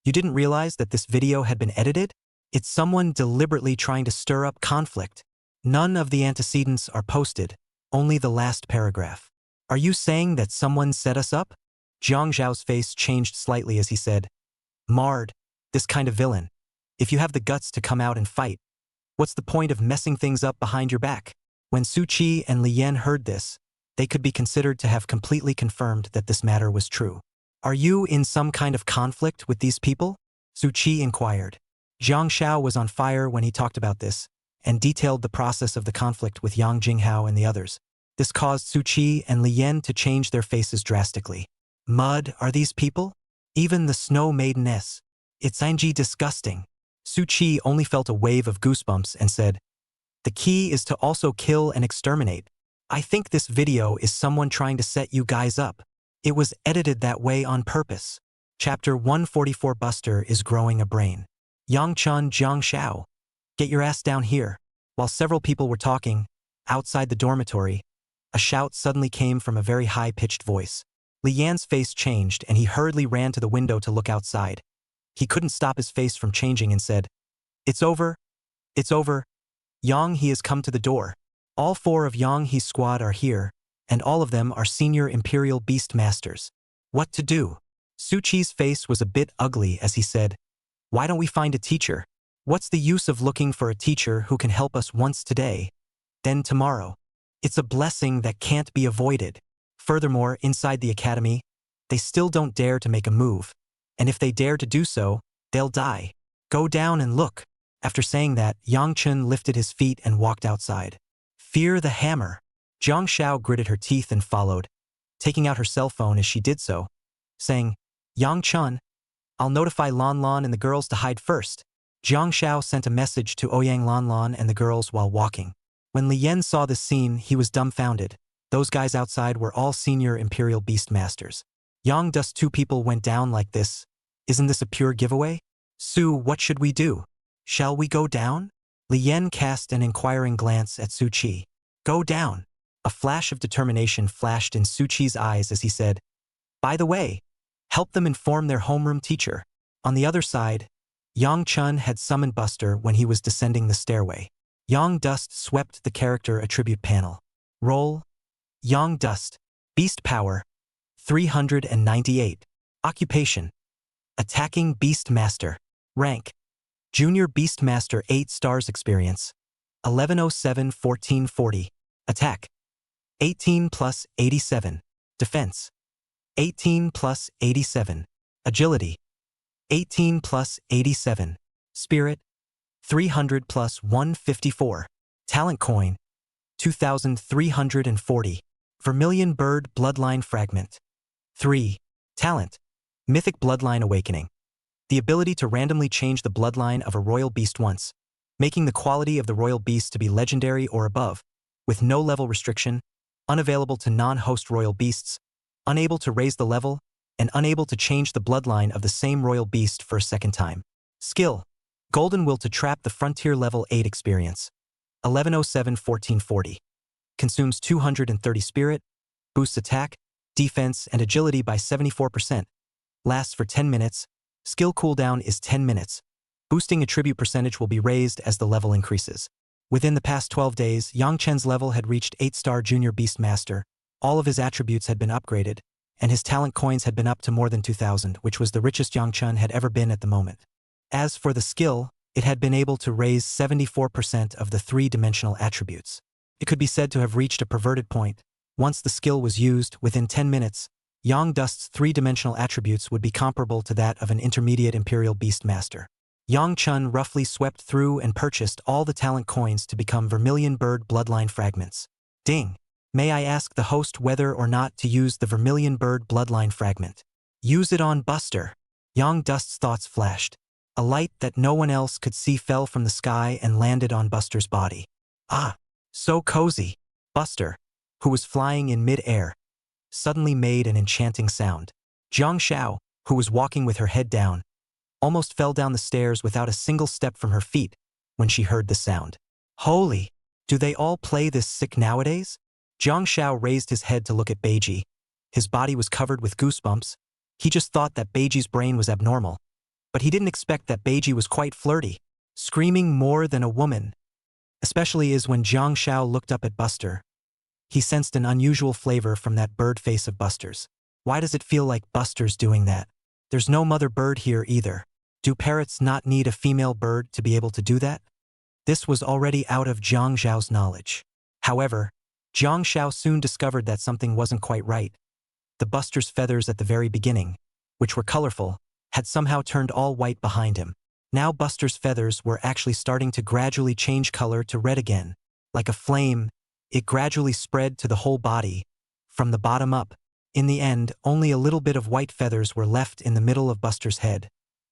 "You didn't realize that this video had been edited? It's someone deliberately trying to stir up conflict. None of the antecedents are posted, only the last paragraph. Are you saying that someone set us up?" Jiang Zhao's face changed slightly as he said, "Mard, this kind of villain. If you have the guts to come out and fight, what's the point of messing things up behind your back?" When Su Qi and Li Yan heard this, they could be considered to have completely confirmed that this matter was true. "Are you in some kind of conflict with these people?" Su Qi inquired. Jiang Shao was on fire when he talked about this, and detailed the process of the conflict with Yang Jinghao and the others. This caused Su Qi and Li Yan to change their faces drastically. "Mud, are these people? Even the Snow Maideness. It's disgusting." Su Qi only felt a wave of goosebumps and said, "The key is to also kill and exterminate. I think this video is someone trying to set you guys up. It was edited that way on purpose." Chapter 144 Buster is growing a brain. "Yang Chun, Jiang Shao, get your ass down here." While several people were talking, outside the dormitory, a shout suddenly came from a very high-pitched voice. Li Yan's face changed and he hurriedly ran to the window to look outside. He couldn't stop his face from changing and said, "It's over. It's over. Yang He has come to the door. All 4 of Yang He's squad are here, and all of them are senior Imperial Beast Masters. What to do?" Su Qi's face was a bit ugly as he said, "Why don't we find a teacher? What's the use of looking for a teacher who can help us once today, then tomorrow? It's a blessing that can't be avoided. Furthermore, inside the academy, they still don't dare to make a move, and if they dare to do so, they'll die. Go down and look." After saying that, Yang Chun lifted his feet and walked outside. "Fear the hammer." Jiang Shao gritted her teeth and followed, taking out her cell phone as she did so, saying, "Yang Chun, I'll notify Lan Lan and the girls to hide first." Jiang Shao sent a message to Ouyang Lan Lan and the girls while walking. When Li Yan saw this scene, he was dumbfounded. Those guys outside were all senior Imperial Beast Masters. Yang Dust 2 people went down like this. Isn't this a pure giveaway? "Su, what should we do? Shall we go down?" Li Yan cast an inquiring glance at Su Qi. "Go down." A flash of determination flashed in Su Qi's eyes as he said, "By the way, help them inform their homeroom teacher." On the other side, Yang Chun had summoned Buster when he was descending the stairway. Yang Dust swept the character attribute panel. Role: Yang Dust. Beast Power: 398. Occupation: Attacking Beast Master. Rank: Junior Beast Master. 8 stars. Experience: 1107 1440. Attack: 18 plus 87. Defense: 18 plus 87. Agility: 18 plus 87. Spirit: 300 plus 154. Talent Coin: 2,340. Vermilion Bird Bloodline Fragment. 3. Talent: Mythic Bloodline Awakening. The ability to randomly change the bloodline of a royal beast once, making the quality of the royal beast to be legendary or above, with no level restriction, unavailable to non-host royal beasts, unable to raise the level, and unable to change the bloodline of the same royal beast for a second time. Skill: Golden Will to trap the Frontier Level 8 experience. 1107 1440. Consumes 230 spirit, boosts attack, defense, and agility by 74%. Lasts for 10 minutes. Skill cooldown is 10 minutes. Boosting attribute percentage will be raised as the level increases. Within the past 12 days, Yang Chen's level had reached 8-star Junior Beast Master. All of his attributes had been upgraded, and his talent coins had been up to more than 2,000, which was the richest Yang Chen had ever been at the moment. As for the skill, it had been able to raise 74% of the three-dimensional attributes. It could be said to have reached a perverted point. Once the skill was used, within 10 minutes, Yang Dust's three-dimensional attributes would be comparable to that of an intermediate Imperial Beast Master. Yang Chun roughly swept through and purchased all the talent coins to become Vermilion Bird Bloodline fragments. Ding! May I ask the host whether or not to use the Vermilion Bird Bloodline fragment? Use it on Buster. Yang Dust's thoughts flashed. A light that no one else could see fell from the sky and landed on Buster's body. Ah! So cozy! Buster, who was flying in mid-air, suddenly made an enchanting sound. Jiang Xiao, who was walking with her head down, almost fell down the stairs without a single step from her feet when she heard the sound. Holy! Do they all play this sick nowadays? Jiang Xiao raised his head to look at Beiji. His body was covered with goosebumps. He just thought that Beiji's brain was abnormal. But he didn't expect that Beiji was quite flirty, screaming more than a woman. Especially as when Jiang Xiao looked up at Buster. He sensed an unusual flavor from that bird face of Buster's. Why does it feel like Buster's doing that? There's no mother bird here either. Do parrots not need a female bird to be able to do that? This was already out of Jiang Xiao's knowledge. However, Jiang Xiao soon discovered that something wasn't quite right. The Buster's feathers at the very beginning, which were colorful, had somehow turned all white behind him. Now Buster's feathers were actually starting to gradually change color to red again. Like a flame, it gradually spread to the whole body, from the bottom up. In the end, only a little bit of white feathers were left in the middle of Buster's head,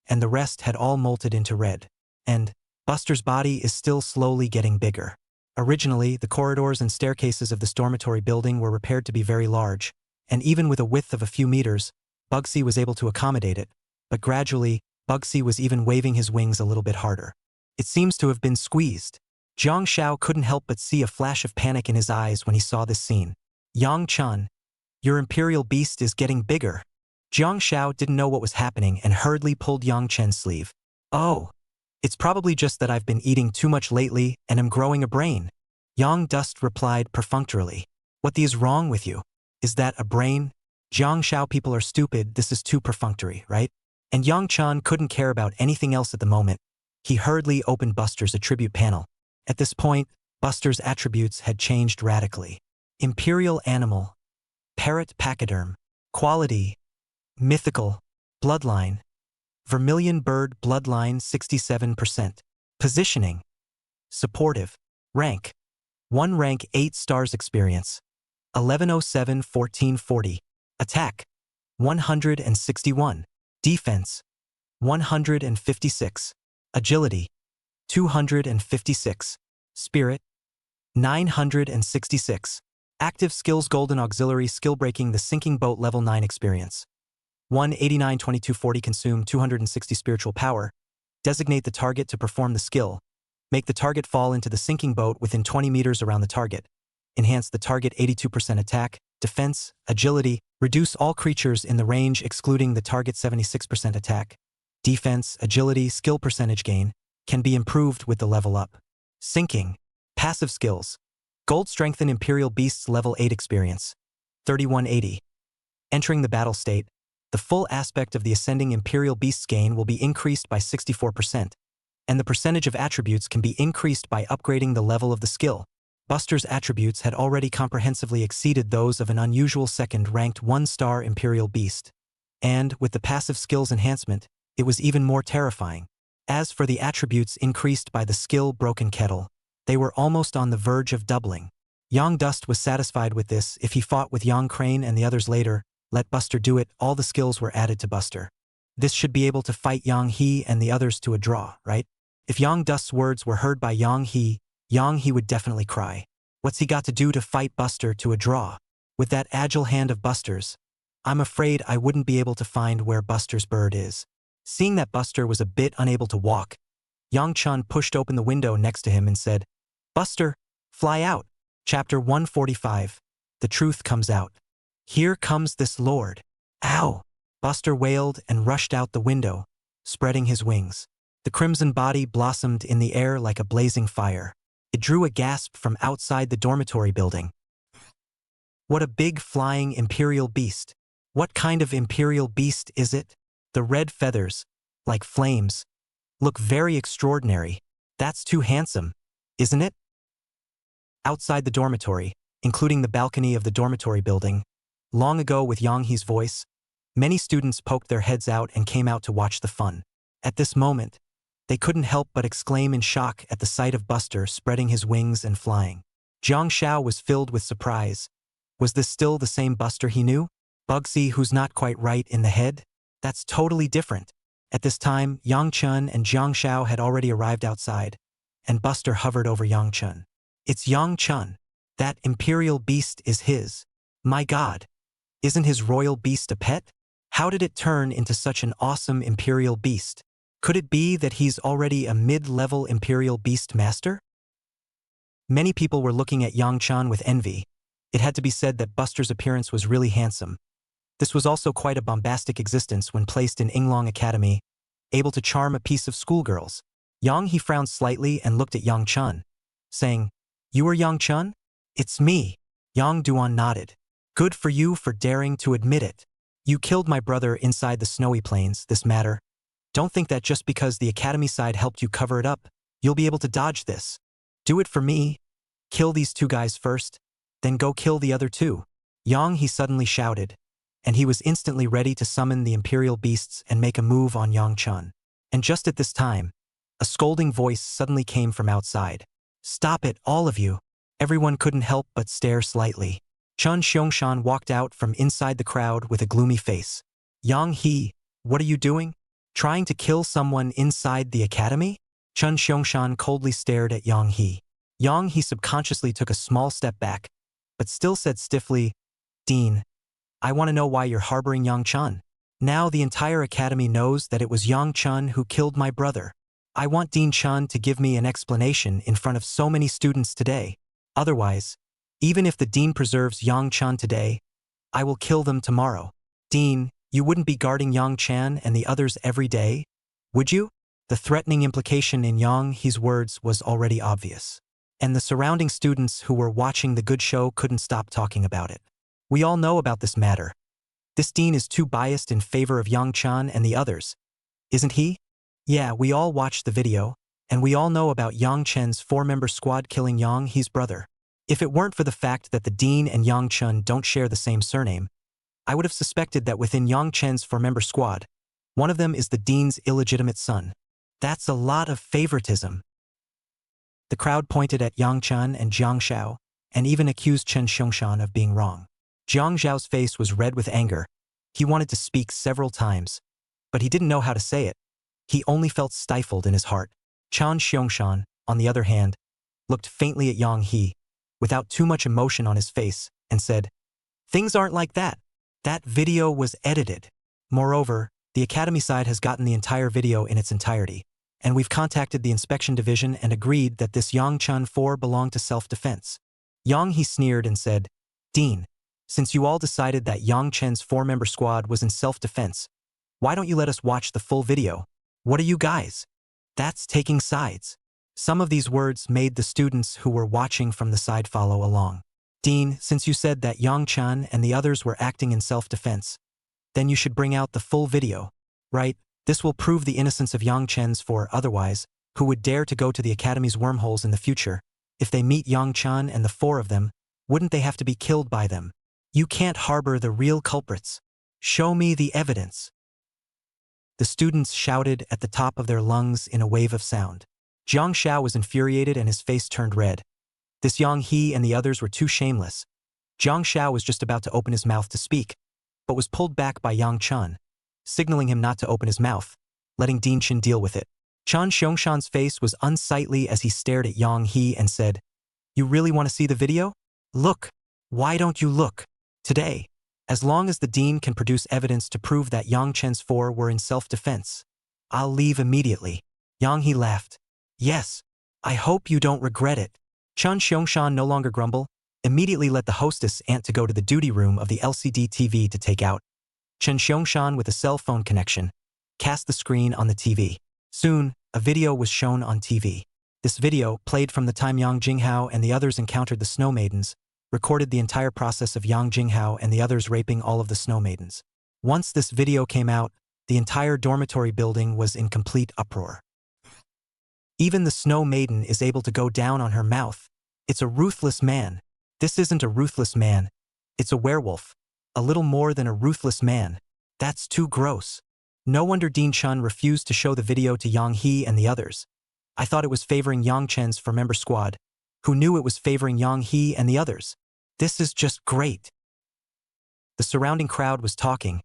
and the rest had all molted into red. And Buster's body is still slowly getting bigger. Originally, the corridors and staircases of this dormitory building were repaired to be very large, and even with a width of a few meters, Bugsy was able to accommodate it, but gradually, Bugsy was even waving his wings a little bit harder. It seems to have been squeezed. Jiang Xiao couldn't help but see a flash of panic in his eyes when he saw this scene. Yang Chun, your Imperial Beast is getting bigger. Jiang Xiao didn't know what was happening and hurriedly pulled Yang Chen's sleeve. Oh, it's probably just that I've been eating too much lately and am growing a brain. Yang Dust replied perfunctorily. What is wrong with you? Is that a brain? Jiang Xiao people are stupid, this is too perfunctory, right? And Yang Chan couldn't care about anything else at the moment. He hurriedly opened Buster's attribute panel. At this point, Buster's attributes had changed radically. Imperial Animal, Parrot Pachyderm, Quality, Mythical, Bloodline, Vermilion Bird Bloodline 67%, Positioning, Supportive, Rank, 1 rank 8 stars Experience, 1107-1440, Attack, 161, Defense, 156, Agility, 256, Spirit, 966, Active Skills Golden Auxiliary Skill Breaking the Sinking Boat Level 9 Experience, 189-2240 Consume 260 Spiritual Power, Designate the target to perform the skill, Make the target fall into the sinking boat within 20 meters around the target, Enhance the target 82% Attack, Defense, Agility, Reduce all creatures in the range excluding the target 76% Attack, Defense, Agility, Skill percentage gain, can be improved with the level up. Sinking, Passive Skills, Gold Strengthen Imperial Beasts Level 8 Experience, 3180. Entering the battle state, the full aspect of the ascending Imperial Beasts gain will be increased by 64%, and the percentage of attributes can be increased by upgrading the level of the skill. Buster's attributes had already comprehensively exceeded those of an unusual second-ranked 1-star Imperial Beast. And, with the passive skills enhancement, it was even more terrifying. As for the attributes increased by the skill Broken Kettle, they were almost on the verge of doubling. Yang Dust was satisfied with this. If he fought with Yang Crane and the others later, let Buster do it, all the skills were added to Buster. This should be able to fight Yang He and the others to a draw, right? If Yang Dust's words were heard by Yang He would definitely cry. What's he got to do to fight Buster to a draw? With that agile hand of Buster's, I'm afraid I wouldn't be able to find where Buster's bird is. Seeing that Buster was a bit unable to walk, Yang Chun pushed open the window next to him and said, Buster, fly out. Chapter 145. The Truth Comes Out. Here comes this lord. Ow! Buster wailed and rushed out the window, spreading his wings. The crimson body blossomed in the air like a blazing fire. It drew a gasp from outside the dormitory building. What a big flying Imperial Beast. What kind of Imperial Beast is it? The red feathers, like flames, Look very extraordinary. That's too handsome, isn't it? Outside the dormitory, including the balcony of the dormitory building, long ago with Yang He's voice, many students poked their heads out and came out to watch the fun. At this moment, they couldn't help but exclaim in shock at the sight of Buster spreading his wings and flying. Jiang Xiao was filled with surprise. Was this still the same Buster he knew? Bugsy who's not quite right in the head? That's totally different. At this time, Yang Chun and Jiang Xiao had already arrived outside, and Buster hovered over Yang Chun. It's Yang Chun. That imperial beast is his. My God. Isn't his royal beast a pet? How did it turn into such an awesome imperial beast? Could it be that he's already a mid-level imperial beast master? Many people were looking at Yang Chun with envy. It had to be said that Buster's appearance was really handsome. This was also quite a bombastic existence when placed in Yinglong Academy, able to charm a piece of schoolgirls. Yang He frowned slightly and looked at Yang Chun, saying, "You are Yang Chun?" "It's me." Yang Duan nodded. "Good for you for daring to admit it. You killed my brother inside the snowy plains, this matter. Don't think that just because the academy side helped you cover it up, you'll be able to dodge this. Do it for me. Kill these two guys first, then go kill the other two." Yang He suddenly shouted, and he was instantly ready to summon the imperial beasts and make a move on Yang Chun. And just at this time, a scolding voice suddenly came from outside. "Stop it, all of you." Everyone couldn't help but stare slightly. Chun Xiangshan walked out from inside the crowd with a gloomy face. "Yang He, what are you doing? Trying to kill someone inside the academy?" Chun Xiangshan coldly stared at Yang He. Yang He subconsciously took a small step back, but still said stiffly, "Dean, I want to know why you're harboring Yang Chun. Now the entire academy knows that it was Yang Chun who killed my brother. I want Dean Chun to give me an explanation in front of so many students today. Otherwise, even if the dean preserves Yang Chun today, I will kill them tomorrow. Dean, you wouldn't be guarding Yang Chan and the others every day, would you?" The threatening implication in Yang He's words was already obvious, and the surrounding students who were watching the good show couldn't stop talking about it. We all know about this matter. This dean is too biased in favor of Yang Chan and the others, isn't he? Yeah, we all watched the video, and we all know about Yang Chen's 4-member squad killing Yang He's brother. If it weren't for the fact that the dean and Yang Chun don't share the same surname, I would have suspected that within Yang Chen's 4-member squad, one of them is the dean's illegitimate son. That's a lot of favoritism. The crowd pointed at Yang Chun and Jiang Xiao, and even accused Chen Xiangshan of being wrong. Jiang Zhao's face was red with anger. He wanted to speak several times, but he didn't know how to say it. He only felt stifled in his heart. Chen Xiangshan, on the other hand, looked faintly at Yang He, without too much emotion on his face, and said, "Things aren't like that. That video was edited. Moreover, the academy side has gotten the entire video in its entirety, and we've contacted the inspection division and agreed that this Yang Chun 4 belonged to self-defense." Yang He sneered and said, "Dean, since you all decided that Yang Chen's 4-member squad was in self-defense, why don't you let us watch the full video? What are you guys? That's taking sides." Some of these words made the students who were watching from the side follow along. "Dean, since you said that Yang Chun and the others were acting in self-defense, then you should bring out the full video, right? This will prove the innocence of Yang Chen's 4 otherwise, who would dare to go to the academy's wormholes in the future. If they meet Yang Chun and the 4 of them, wouldn't they have to be killed by them? You can't harbor the real culprits. Show me the evidence." The students shouted at the top of their lungs in a wave of sound. Jiang Xiao was infuriated and his face turned red. This Yang He and the others were too shameless. Jiang Xiao was just about to open his mouth to speak, but was pulled back by Yang Chun, signaling him not to open his mouth, letting Dean Chin deal with it. Chen Xiangshan's face was unsightly as he stared at Yang He and said, "You really want to see the video? Look. Why don't you look? Today, as long as the dean can produce evidence to prove that Yang Chen's 4 were in self-defense, I'll leave immediately." Yang He laughed. "Yes, I hope you don't regret it." Chen Xiangshan no longer grumbled, immediately let the hostess aunt to go to the duty room of the LCD TV to take out. Chen Xiangshan, with a cell phone connection, cast the screen on the TV. Soon, a video was shown on TV. This video, played from the time Yang Jinghao and the others encountered the Snow Maidens, recorded the entire process of Yang Jinghao and the others raping all of the Snow Maidens. Once this video came out, the entire dormitory building was in complete uproar. Even the Snow Maiden is able to go down on her mouth. It's a ruthless man. This isn't a ruthless man. It's a werewolf. A little more than a ruthless man. That's too gross. No wonder Dean Chun refused to show the video to Yang He and the others. I thought it was favoring Yang Chen's for member squad, who knew it was favoring Yang He and the others. This is just great. The surrounding crowd was talking,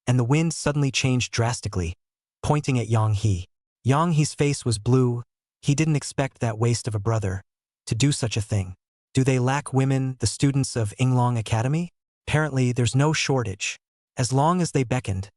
and the wind suddenly changed drastically, pointing at Yang He. Yang He's face was blue. He didn't expect that waste of a brother to do such a thing. Do they lack women, the students of Yinglong Academy? Apparently, there's no shortage. As long as they beckoned,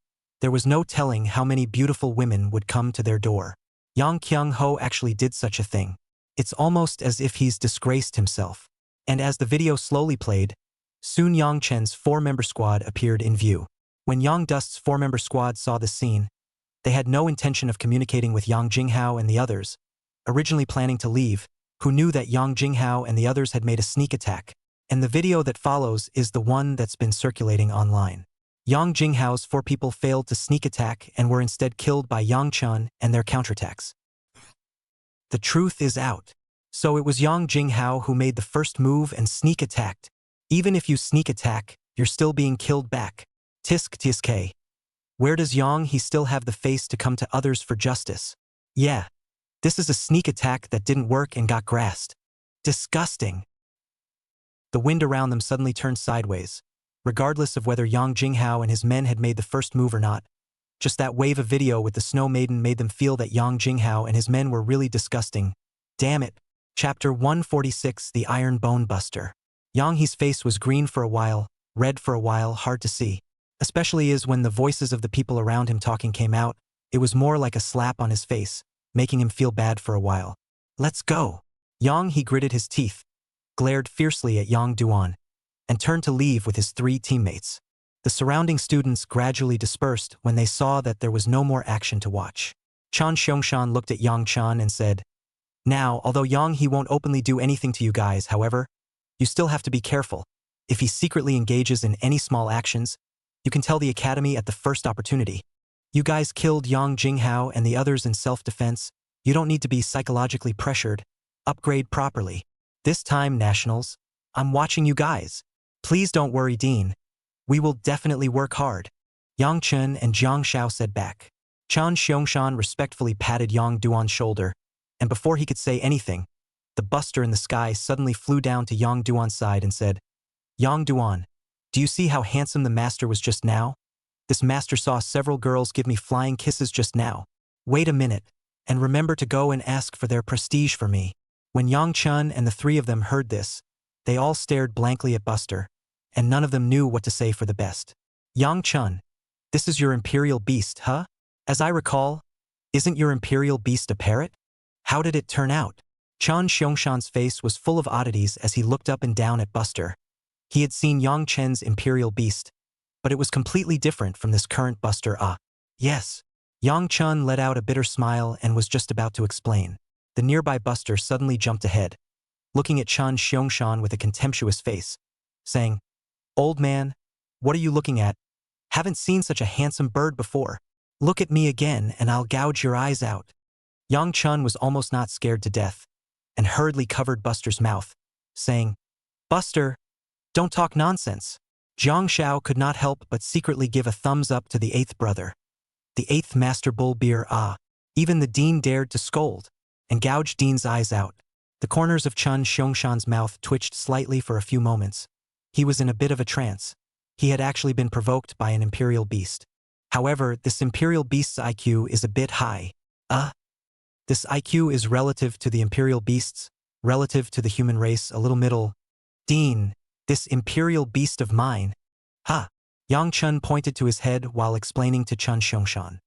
there was no telling how many beautiful women would come to their door. Yang Kyung-ho actually did such a thing. It's almost as if he's disgraced himself. And as the video slowly played, soon Yang Chen's 4-member squad appeared in view. When Yang Dust's 4-member squad saw the scene, they had no intention of communicating with Yang Jinghao and the others, originally planning to leave, who knew that Yang Jinghao and the others had made a sneak attack. And the video that follows is the one that's been circulating online. Yang Jinghao's 4 people failed to sneak attack and were instead killed by Yang Chun and their counterattacks. The truth is out. So it was Yang Jinghao who made the first move and sneak attacked. Even if you sneak attack, you're still being killed back. Tisk tisk. Where does Yang He still have the face to come to others for justice? Yeah. This is a sneak attack that didn't work and got grassed. Disgusting. The wind around them suddenly turned sideways, regardless of whether Yang Jinghao and his men had made the first move or not. Just that wave of video with the Snow Maiden made them feel that Yang Jinghao and his men were really disgusting. Damn it. Chapter 146, The Iron Bone Buster. Yang He's face was green for a while, red for a while, hard to see. Especially as when the voices of the people around him talking came out, it was more like a slap on his face, making him feel bad for a while. Let's go. Yang He gritted his teeth, glared fiercely at Yang Duan, and turned to leave with his 3 teammates. The surrounding students gradually dispersed when they saw that there was no more action to watch. Chan Xiangshan looked at Yang Chan and said, "Now, although Yang He won't openly do anything to you guys, however, you still have to be careful. If he secretly engages in any small actions, you can tell the academy at the first opportunity. You guys killed Yang Jinghao and the others in self-defense. You don't need to be psychologically pressured. Upgrade properly. This time, nationals, I'm watching you guys. Please don't worry, Dean. We will definitely work hard." Yang Chen and Jiang Shao said back. Chan Xiangshan respectfully patted Yang Duan's shoulder, and before he could say anything, the buster in the sky suddenly flew down to Yang Duan's side and said, "Yang Duan, do you see how handsome the master was just now? This master saw several girls give me flying kisses just now. Wait a minute, and remember to go and ask for their prestige for me." When Yang Chun and the 3 of them heard this, they all stared blankly at Buster, and none of them knew what to say for the best. "Yang Chun, this is your imperial beast, huh? As I recall, isn't your imperial beast a parrot? How did it turn out?" Chan Xiangshan's face was full of oddities as he looked up and down at Buster. He had seen Yang Chen's imperial beast, but it was completely different from this current Buster. Yes. Yang Chun let out a bitter smile and was just about to explain. The nearby Buster suddenly jumped ahead, looking at Chan Xiangshan with a contemptuous face, saying, "Old man, what are you looking at? Haven't seen such a handsome bird before. Look at me again and I'll gouge your eyes out." Yang Chun was almost not scared to death, and hurriedly covered Buster's mouth, saying, "Buster, don't talk nonsense." Jiang Shao could not help but secretly give a thumbs up to the 8th brother. The 8th Master Bull Beer. Even the Dean dared to scold, and gouged Dean's eyes out. The corners of Chun Xiangshan's mouth twitched slightly for a few moments. He was in a bit of a trance. He had actually been provoked by an imperial beast. However, this imperial beast's IQ is a bit high. This IQ is relative to the imperial beasts, relative to the human race, a little middle. "Dean, this imperial beast of mine." Yang Chun pointed to his head while explaining to Chun Xiangshan.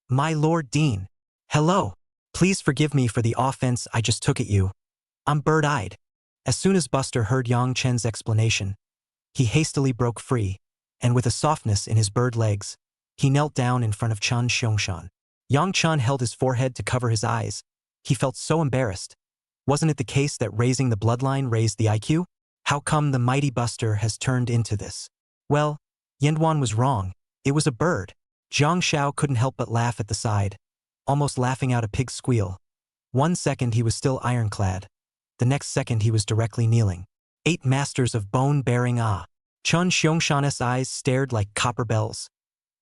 "My Lord Dean, hello. Please forgive me for the offense I just took at you. I'm bird-eyed." As soon as Buster heard Yang Chen's explanation, he hastily broke free, and with a softness in his bird legs, he knelt down in front of Chun Xiangshan. Yang Chun held his forehead to cover his eyes. He felt so embarrassed. Wasn't it the case that raising the bloodline raised the IQ? How come the mighty Buster has turned into this? Well, Yenduan was wrong. It was a bird. Jiang Shao couldn't help but laugh at the side, almost laughing out a pig's squeal. One second he was still ironclad. The next second he was directly kneeling. 8 masters of bone-bearing Chun Xiongxan's eyes stared like copper bells.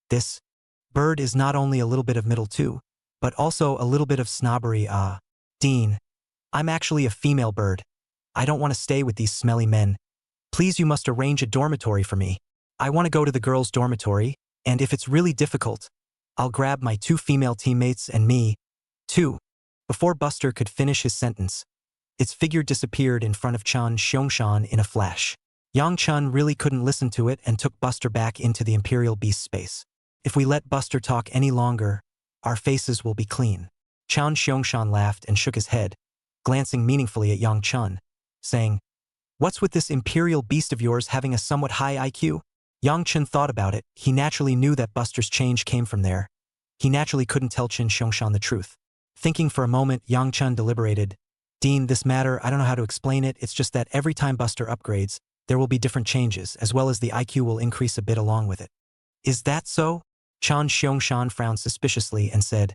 This bird is not only a little bit of middle too, but also a little bit of snobbery Dean, I'm actually a female bird. I don't want to stay with these smelly men. Please, you must arrange a dormitory for me. I want to go to the girls' dormitory, and if it's really difficult, I'll grab my 2 female teammates and me, too. Before Buster could finish his sentence, its figure disappeared in front of Chun Xiongxan in a flash. Yang Chun really couldn't listen to it and took Buster back into the Imperial Beast space. If we let Buster talk any longer, our faces will be clean. Chun Xiongxan laughed and shook his head, glancing meaningfully at Yang Chun, saying, "What's with this Imperial Beast of yours having a somewhat high IQ?" Yang Chun thought about it. He naturally knew that Buster's change came from there. He naturally couldn't tell Chun Xiongxan the truth. Thinking for a moment, Yang Chun deliberated. "Dean, this matter, I don't know how to explain it. It's just that every time Buster upgrades, there will be different changes, as well as the IQ will increase a bit along with it." "Is that so?" Chun Xiongxan frowned suspiciously and said,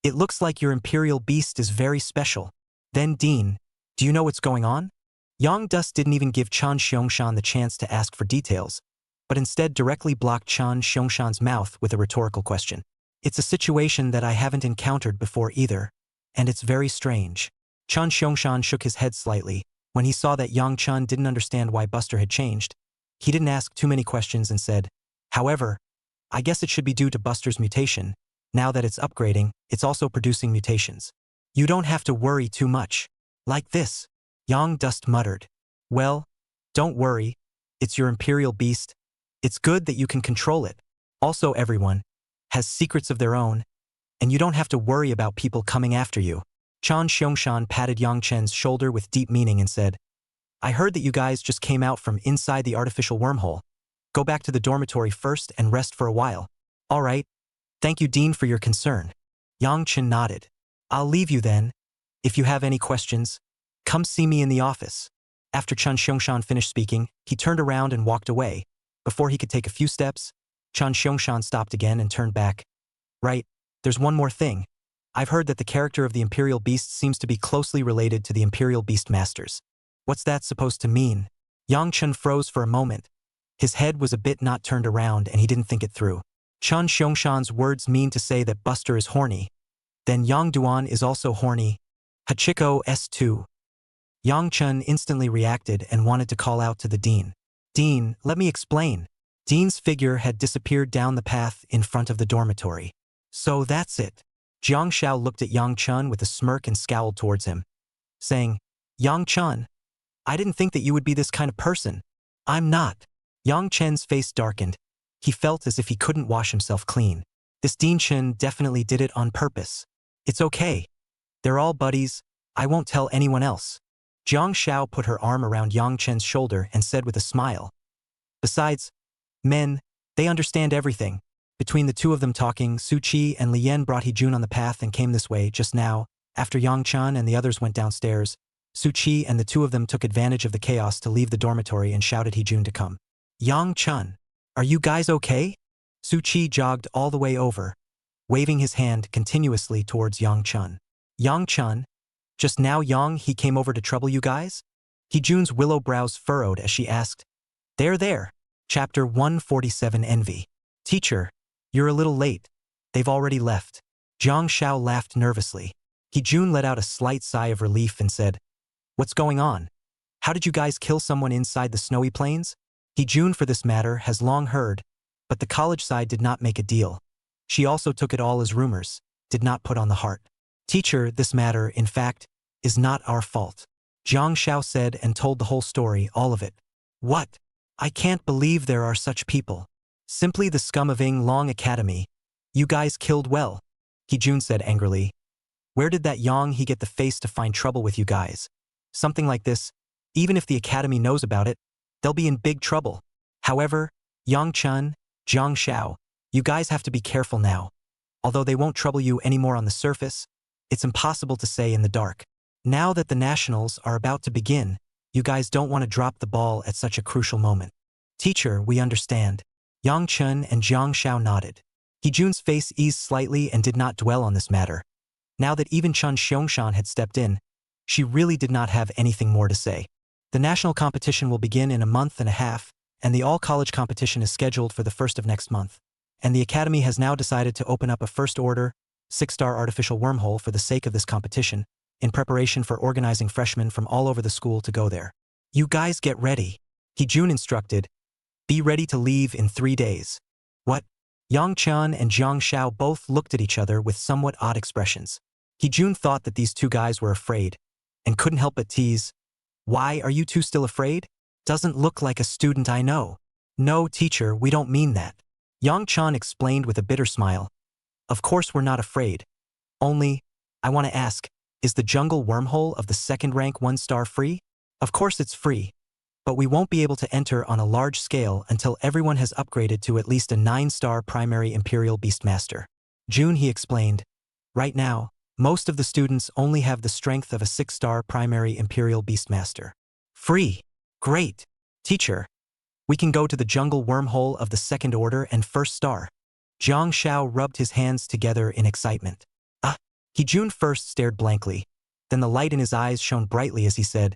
"It looks like your Imperial Beast is very special. Then, Dean, do you know what's going on?" Yang Dust didn't even give Chun Xiongxan the chance to ask for details, but instead directly blocked Chun Xiongxan's mouth with a rhetorical question. "It's a situation that I haven't encountered before either, and it's very strange." Chun Xiongxan shook his head slightly. When he saw that Yang Chun didn't understand why Buster had changed, he didn't ask too many questions and said, "However, I guess it should be due to Buster's mutation. Now that it's upgrading, it's also producing mutations. You don't have to worry too much." "Like this," Yang Dust muttered. "Well, don't worry. It's your Imperial Beast. It's good that you can control it. Also, everyone has secrets of their own, and you don't have to worry about people coming after you." Chun Xiongxan patted Yang Chen's shoulder with deep meaning and said, "I heard that you guys just came out from inside the artificial wormhole. Go back to the dormitory first and rest for a while." "All right. Thank you, Dean, for your concern." Yang Chen nodded. "I'll leave you then. If you have any questions, come see me in the office." After Chun Xiongxan finished speaking, he turned around and walked away. Before he could take a few steps, Chun Xiongxan stopped again and turned back. "Right, there's one more thing. I've heard that the character of the Imperial Beast seems to be closely related to the Imperial Beast Masters. What's that supposed to mean?" Yang Chen froze for a moment. His head was a bit not turned around and he didn't think it through. Chun Xiongxan's words mean to say that Buster is horny. Then Yang Duan is also horny. Hachiko S2. Yang Chen instantly reacted and wanted to call out to the Dean. "Dean, let me explain." Dean's figure had disappeared down the path in front of the dormitory. "So that's it." Jiang Xiao looked at Yang Chen with a smirk and scowled towards him, saying, "Yang Chen, I didn't think that you would be this kind of person." "I'm not." Yang Chen's face darkened. He felt as if he couldn't wash himself clean. This Dean Chen definitely did it on purpose. "It's okay. They're all buddies. I won't tell anyone else." Jiang Xiao put her arm around Yang Chen's shoulder and said with a smile, "Besides, men, they understand everything." Between the two of them talking, Su Qi and Lian brought Hijun on the path and came this way just now. After Yang Chen and the others went downstairs, Su Qi and the two of them took advantage of the chaos to leave the dormitory and shouted Hijun to come. "Yang Chen, are you guys okay?" Su Qi jogged all the way over, waving his hand continuously towards Yang Chen. "Yang Chen, just now he came over to trouble you guys?" Hijun's willow brows furrowed as she asked. There. Chapter 147 Envy. "Teacher, you're a little late. They've already left." Jiang Xiao laughed nervously. Hijun let out a slight sigh of relief and said, "What's going on? How did you guys kill someone inside the snowy plains?" Hijun, for this matter, has long heard, but the college side did not make a deal. She also took it all as rumors, did not put on the heart. "Teacher, this matter, in fact, is not our fault." Jiang Xiao said and told the whole story, all of it. "What? I can't believe there are such people. Simply the scum of Yinglong Academy. You guys killed well," Hijun said angrily. "Where did that he get the face to find trouble with you guys? Something like this, even if the Academy knows about it, they'll be in big trouble. However, Yang Chen, Jiang Xiao, you guys have to be careful now. Although they won't trouble you anymore on the surface, it's impossible to say in the dark. Now that the nationals are about to begin, you guys don't want to drop the ball at such a crucial moment." "Teacher, we understand." Yang Chen and Jiang Xiao nodded. Hijun's face eased slightly and did not dwell on this matter. Now that even Chun Xiangshan had stepped in, she really did not have anything more to say. The national competition will begin in a month and a half, and the all-college competition is scheduled for the 1st of next month. And the Academy has now decided to open up a first-order, 6-star artificial wormhole for the sake of this competition, in preparation for organizing freshmen from all over the school to go there. You guys get ready. Hee-jun instructed. Be ready to leave in 3 days. What? Yang Chun and Jiang Xiao both looked at each other with somewhat odd expressions. Hee-jun thought that these two guys were afraid, and couldn't help but tease. Why are you two still afraid? Doesn't look like a student I know. No, teacher, we don't mean that. Yang Chun explained with a bitter smile. Of course we're not afraid. Only, I want to ask, is the jungle wormhole of the 2nd rank 1-star free? Of course it's free. But we won't be able to enter on a large scale until everyone has upgraded to at least a 9-star primary Imperial Beastmaster. June, he explained. Right now, most of the students only have the strength of a 6-star primary Imperial Beastmaster. Free. Great. Teacher. We can go to the jungle wormhole of the 2nd order and 1st star. Jiang Xiao rubbed his hands together in excitement. Hee-jun first stared blankly. Then the light in his eyes shone brightly as he said,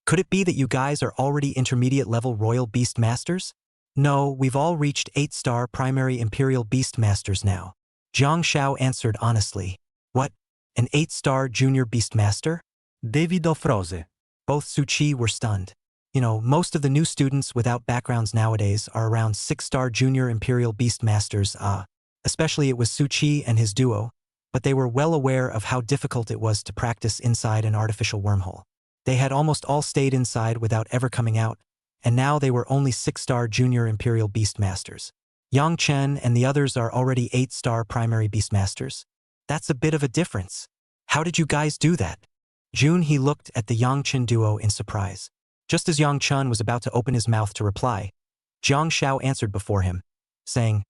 could it be that you guys are already intermediate-level Royal Beast Masters? No, we've all reached 8-star primary Imperial Beast Masters now. Jiang Xiao answered honestly. What? An 8-star junior Beast Master? Davido Froze. Both Suchi were stunned. You know, most of the new students without backgrounds nowadays are around 6-star junior Imperial Beast Masters, especially it was Suchi and his duo, but they were well aware of how difficult it was to practice inside an artificial wormhole. They had almost all stayed inside without ever coming out, and now they were only 6-star junior Imperial Beast Masters. Yang Chen and the others are already 8-star primary Beast Masters. That's a bit of a difference. How did you guys do that? June, he looked at the Yang Chen duo in surprise. Just as Yang Chun was about to open his mouth to reply, Jiang Xiao answered before him, saying,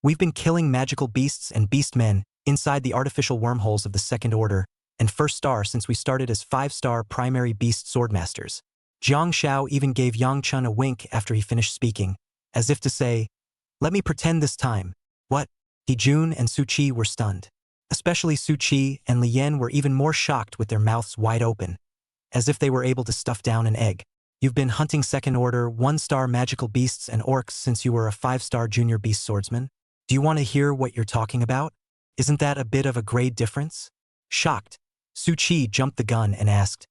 we've been killing magical beasts and beastmen inside the artificial wormholes of the 2nd order and 1st star since we started as 5-star primary beast swordmasters. Jiang Xiao even gave Yang Chun a wink after he finished speaking, as if to say, let me pretend this time. What? Hee-jun and Suchi were stunned. Especially Suchi and Lian were even more shocked with their mouths wide open, as if they were able to stuff down an egg. You've been hunting 2nd order 1-star magical beasts and orcs since you were a 5-star junior beast swordsman? Do you want to hear what you're talking about? Isn't that a bit of a grade difference? Shocked, Suchi jumped the gun and asked,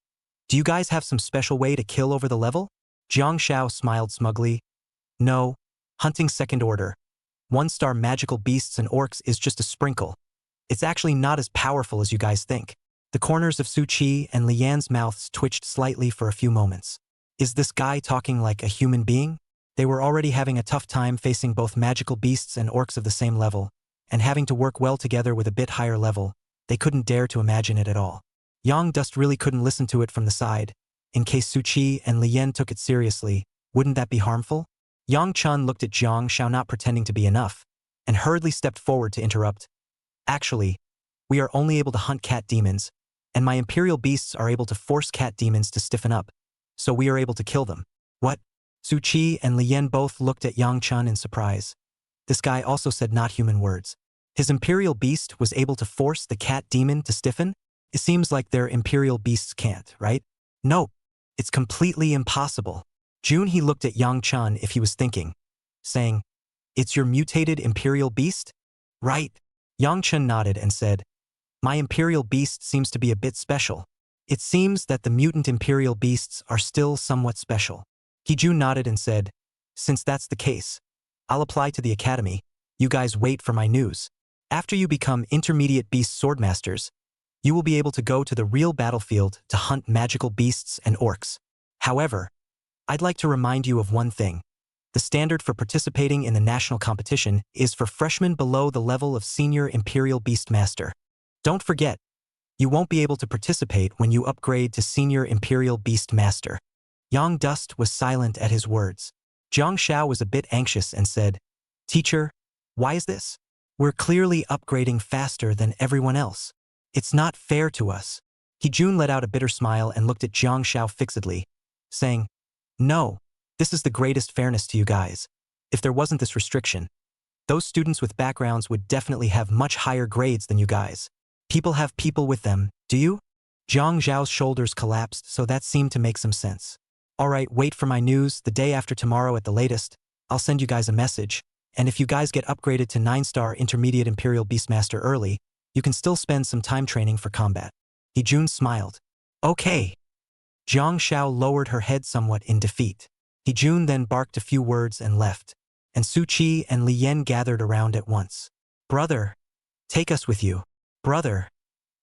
do you guys have some special way to kill over the level? Jiang Xiao smiled smugly. No, hunting 2nd order 1-star magical beasts and orcs is just a sprinkle. It's actually not as powerful as you guys think. The corners of Suchi and Lian's mouths twitched slightly for a few moments. Is this guy talking like a human being? They were already having a tough time facing both magical beasts and orcs of the same level, and having to work well together with a bit higher level. They couldn't dare to imagine it at all. Yang Dust really couldn't listen to it from the side. In case Suchi and Lian took it seriously, wouldn't that be harmful? Yang Chun looked at Jiang Xiao not pretending to be enough, and hurriedly stepped forward to interrupt. Actually, we are only able to hunt cat demons, and my imperial beasts are able to force cat demons to stiffen up, so we are able to kill them. What? Suchi and Lian both looked at Yang Chun in surprise. This guy also said not human words. His imperial beast was able to force the cat demon to stiffen? It seems like their imperial beasts can't, right? Nope. It's completely impossible. June, he looked at Yang Chun if he was thinking, saying, it's your mutated imperial beast? Right. Yang Chun nodded and said, my imperial beast seems to be a bit special. It seems that the mutant imperial beasts are still somewhat special. Hee-jun nodded and said, since that's the case, I'll apply to the academy. You guys wait for my news. After you become intermediate beast swordmasters, you will be able to go to the real battlefield to hunt magical beasts and orcs. However, I'd like to remind you of one thing. The standard for participating in the national competition is for freshmen below the level of senior imperial beast master. Don't forget, you won't be able to participate when you upgrade to senior imperial beast master. Yang Dust was silent at his words. Jiang Xiao was a bit anxious and said, teacher, why is this? We're clearly upgrading faster than everyone else. It's not fair to us. Hee-jun let out a bitter smile and looked at Jiang Xiao fixedly, saying, no, this is the greatest fairness to you guys. If there wasn't this restriction, those students with backgrounds would definitely have much higher grades than you guys. People have people with them, do you? Zhang Zhao's shoulders collapsed, so that seemed to make some sense. Alright, wait for my news, the day after tomorrow at the latest. I'll send you guys a message, and if you guys get upgraded to 9-star Intermediate Imperial Beastmaster early, you can still spend some time training for combat. Hejun smiled. Okay. Zhang Zhao lowered her head somewhat in defeat. Hejun then barked a few words and left, and Su Qi and Li Yan gathered around at once. Brother, take us with you. Brother,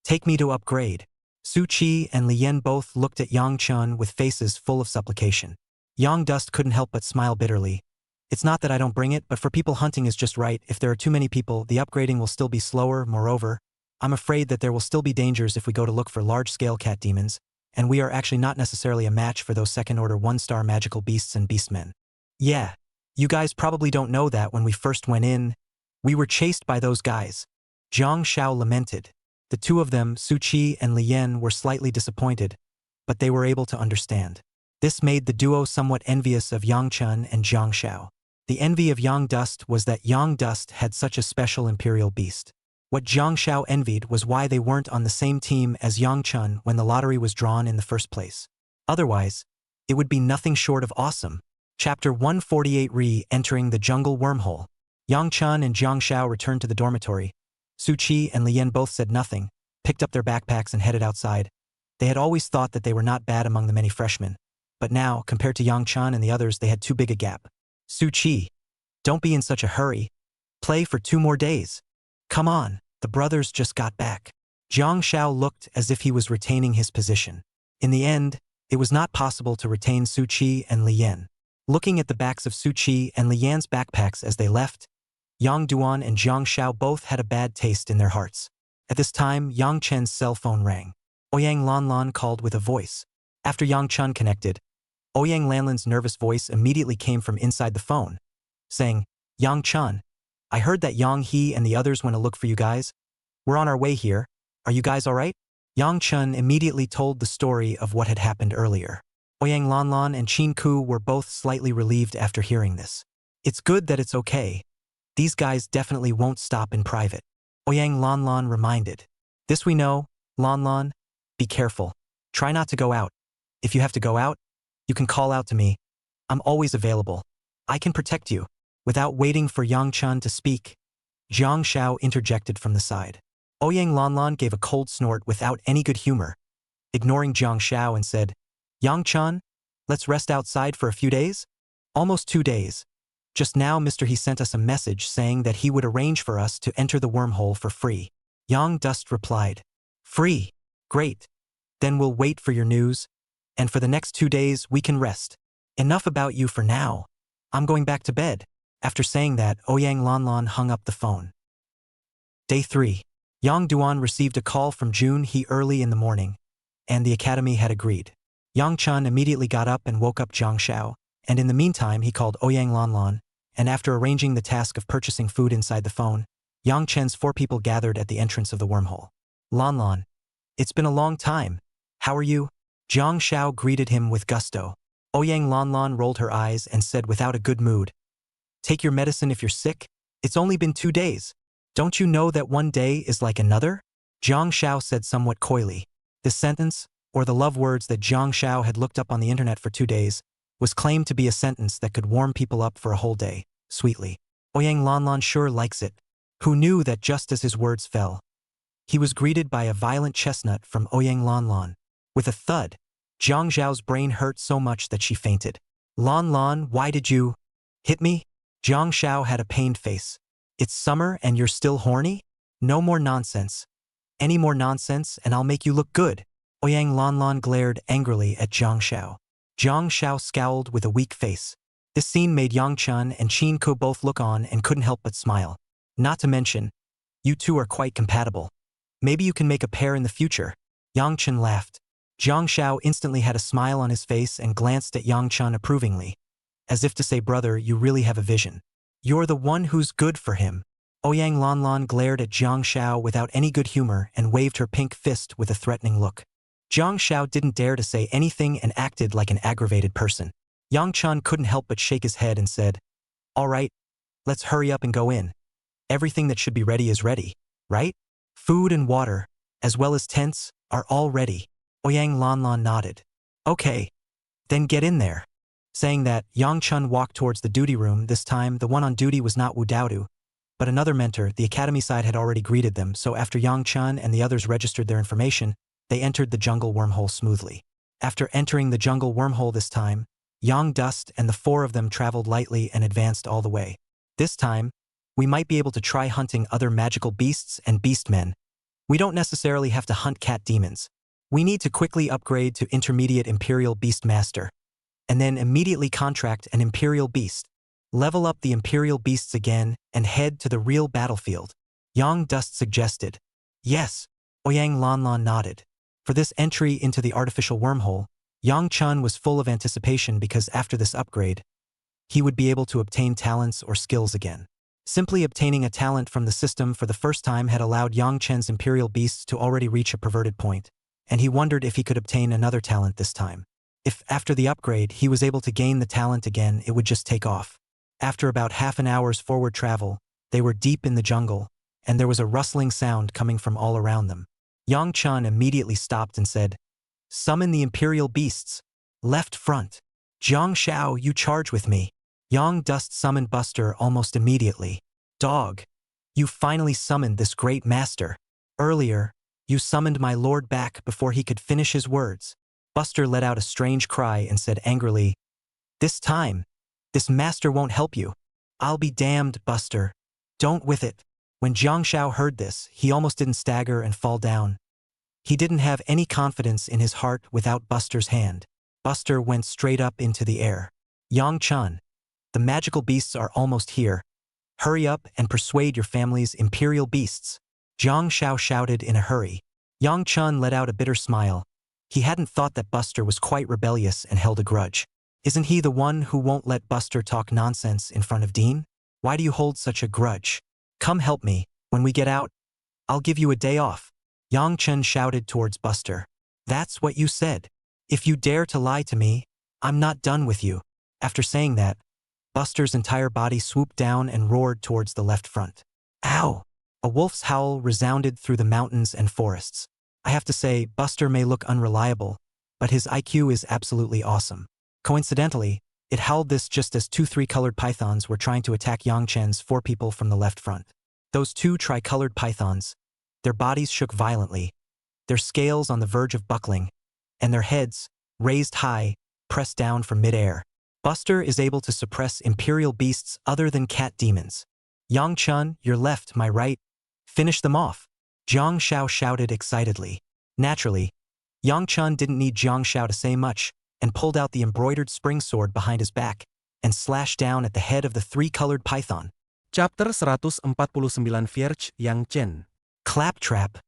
take me to upgrade. Su Qi and Li Yan both looked at Yang Chun with faces full of supplication. Yang Dust couldn't help but smile bitterly. It's not that I don't bring it, but for people hunting is just right. If there are too many people, the upgrading will still be slower. Moreover, I'm afraid that there will still be dangers if we go to look for large-scale cat demons, and we are actually not necessarily a match for those second-order 1-star magical beasts and beastmen. Yeah, you guys probably don't know that when we first went in, we were chased by those guys. Zhang Zhao lamented. The two of them, Su Qi and Li Yan, were slightly disappointed, but they were able to understand. This made the duo somewhat envious of Yang Chun and Zhang Zhao. The envy of Yang Dust was that Yang Dust had such a special imperial beast. What Zhang Zhao envied was why they weren't on the same team as Yang Chun when the lottery was drawn in the first place. Otherwise, it would be nothing short of awesome. Chapter 148 Re-entering the jungle wormhole. Yang Chun and Zhang Zhao returned to the dormitory. Su Qi and Li Yan both said nothing, picked up their backpacks and headed outside. They had always thought that they were not bad among the many freshmen, but now, compared to Yang Chun and the others, they had too big a gap. Su Qi, don't be in such a hurry. Play for 2 more days. Come on, the brothers just got back. Zhang Zhao looked as if he was retaining his position. In the end, it was not possible to retain Su Qi and Li Yan. Looking at the backs of Su Qi and Li Yan's backpacks as they left, Yang Duan and Zhang Zhao both had a bad taste in their hearts. At this time, Yang Chen's cell phone rang. Ouyang Lanlan called with a voice. After Yang Chun connected, Ouyang Lanlan's nervous voice immediately came from inside the phone, saying, Yang Chun, I heard that Yang He and the others went to look for you guys. We're on our way here. Are you guys alright? Yang Chun immediately told the story of what had happened earlier. Ouyang Lanlan and Qin Ku were both slightly relieved after hearing this. It's good that it's okay. These guys definitely won't stop in private. Ouyang Lanlan reminded. This we know, Lanlan. Be careful. Try not to go out. If you have to go out, you can call out to me. I'm always available. I can protect you. Without waiting for Yang Chun to speak, Zhang Zhao interjected from the side. Ouyang Lanlan gave a cold snort without any good humor, ignoring Zhang Zhao and said, Yang Chun, let's rest outside for a few days? Almost 2 days. Just now Mr. He sent us a message saying that he would arrange for us to enter the wormhole for free. Yang Dust replied. Free? Great. Then we'll wait for your news, and for the next 2 days we can rest. Enough about you for now. I'm going back to bed. After saying that, Ouyang Lanlan hung up the phone. Day 3. Yang Duan received a call from Jun He early in the morning, and the academy had agreed. Yang Chun immediately got up and woke up Zhang Zhao, and in the meantime he called Ouyang Lanlan, and after arranging the task of purchasing food inside the phone, Yang Chen's 4 people gathered at the entrance of the wormhole. Lanlan, it's been a long time. How are you? Zhang Zhao greeted him with gusto. Ouyang Lanlan rolled her eyes and said without a good mood, Take your medicine if you're sick. It's only been 2 days. Don't you know that 1 day is like another? Zhang Zhao said somewhat coyly. This sentence, or the love words that Zhang Zhao had looked up on the internet for 2 days, was claimed to be a sentence that could warm people up for a whole day, sweetly. Ouyang Lanlan sure likes it. Who knew that just as his words fell, he was greeted by a violent chestnut from Ouyang Lanlan. With a thud, Zhang Zhao's brain hurt so much that she fainted. Lanlan, why did you hit me? Zhang Zhao had a pained face. It's summer and you're still horny? No more nonsense. Any more nonsense and I'll make you look good. Ouyang Lanlan glared angrily at Zhang Zhao. Zhang Zhao scowled with a weak face. This scene made Yang Chun and Qin Ku both look on and couldn't help but smile. Not to mention, you two are quite compatible. Maybe you can make a pair in the future. Yang Chun laughed. Zhang Zhao instantly had a smile on his face and glanced at Yang Chun approvingly, as if to say, brother, you really have a vision. You're the one who's good for him. Ouyang Lanlan glared at Zhang Zhao without any good humor and waved her pink fist with a threatening look. Zhang Zhao didn't dare to say anything and acted like an aggravated person. Yang Chun couldn't help but shake his head and said, All right, let's hurry up and go in. Everything that should be ready is ready, right? Food and water, as well as tents, are all ready. Oyang Lanlan nodded. Okay. Then get in there. Saying that, Yang Chun walked towards the duty room. This time, the one on duty was not Wu Daodu, but another mentor. The academy side had already greeted them, so after Yang Chun and the others registered their information, they entered the jungle wormhole smoothly. After entering the jungle wormhole this time, Yang Dust and the four of them traveled lightly and advanced all the way. This time, we might be able to try hunting other magical beasts and beastmen. We don't necessarily have to hunt cat demons. We need to quickly upgrade to Intermediate Imperial Beast Master, and then immediately contract an Imperial Beast. Level up the Imperial Beasts again and head to the real battlefield. Yang Dust suggested. Yes, Oyang Lanlan nodded. For this entry into the artificial wormhole, Yang Chun was full of anticipation because after this upgrade, he would be able to obtain talents or skills again. Simply obtaining a talent from the system for the first time had allowed Yang Chen's Imperial Beasts to already reach a perverted point, and he wondered if he could obtain another talent this time. If, after the upgrade, he was able to gain the talent again, it would just take off. After about half an hour's forward travel, they were deep in the jungle, and there was a rustling sound coming from all around them. Yang Chun immediately stopped and said, "Summon the Imperial Beasts. Left front. Jiang Xiao, you charge with me." Yang Dust summoned Buster almost immediately. "Dog, you finally summoned this great master. Earlier, you summoned my lord back before he could finish his words." Buster let out a strange cry and said angrily, "This time, this master won't help you." "I'll be damned, Buster. Don't with it." When Jiang Xiao heard this, he almost didn't stagger and fall down. He didn't have any confidence in his heart without Buster's hand. Buster went straight up into the air. "Yang Chun, the magical beasts are almost here. Hurry up and persuade your family's Imperial Beasts." Jiang Xiao shouted in a hurry. Yang Chun let out a bitter smile. He hadn't thought that Buster was quite rebellious and held a grudge. Isn't he the one who won't let Buster talk nonsense in front of Dean? Why do you hold such a grudge? Come help me. When we get out, I'll give you a day off. Yang Chen shouted towards Buster. That's what you said. If you dare to lie to me, I'm not done with you. After saying that, Buster's entire body swooped down and roared towards the left front. Ow! A wolf's howl resounded through the mountains and forests. I have to say, Buster may look unreliable, but his IQ is absolutely awesome. Coincidentally, it howled this just as 2 3-colored pythons were trying to attack Yang Chen's 4 people from the left front. Those 2 tri-colored pythons, their bodies shook violently, their scales on the verge of buckling, and their heads, raised high, pressed down from mid-air. Buster is able to suppress Imperial beasts other than cat demons. Yang Chun, your left, my right. Finish them off. Jiang Xiao shouted excitedly. Naturally, Yang Chun didn't need Jiang Xiao to say much, and pulled out the embroidered spring sword behind his back, and slashed down at the head of the 3-colored python. Chapter 149 Vierge Yang Chen. Claptrap.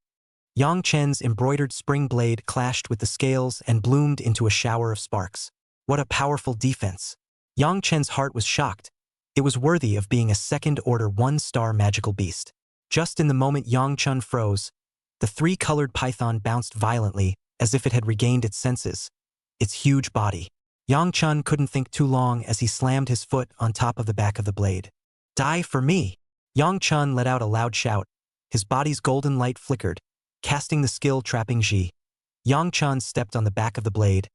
Yang Chen's embroidered spring blade clashed with the scales and bloomed into a shower of sparks. What a powerful defense. Yang Chen's heart was shocked. It was worthy of being a second-order 1-star magical beast. Just in the moment Yang Chun froze, the 3-colored python bounced violently, as if it had regained its senses. Its huge body. Yang Chun couldn't think too long as he slammed his foot on top of the back of the blade. Die for me! Yang Chun let out a loud shout. His body's golden light flickered, casting the skill trapping Ji. Yang Chun stepped on the back of the blade,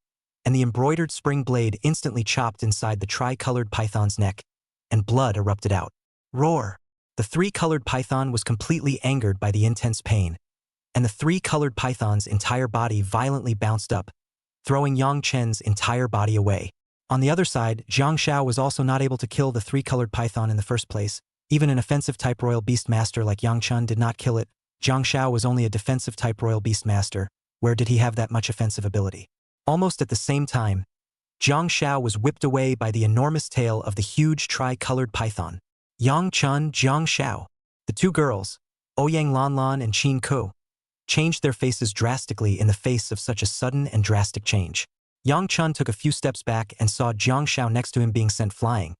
and the embroidered spring blade instantly chopped inside the tri-colored python's neck, and blood erupted out. Roar! The 3-colored python was completely angered by the intense pain, and the 3-colored python's entire body violently bounced up, throwing Yang Chen's entire body away. On the other side, Jiang Xiao was also not able to kill the 3-colored python in the first place. Even an offensive-type royal beast master like Yang Chun did not kill it. Jiang Xiao was only a defensive-type royal beast master. Where did he have that much offensive ability? Almost at the same time, Jiang Xiao was whipped away by the enormous tail of the huge tri-colored python. Yang Chun, Jiang Xiao. The 2 girls, Ouyang Lanlan and Qin Ku, changed their faces drastically in the face of such a sudden and drastic change. Yang Chun took a few steps back and saw Jiang Xiao next to him being sent flying,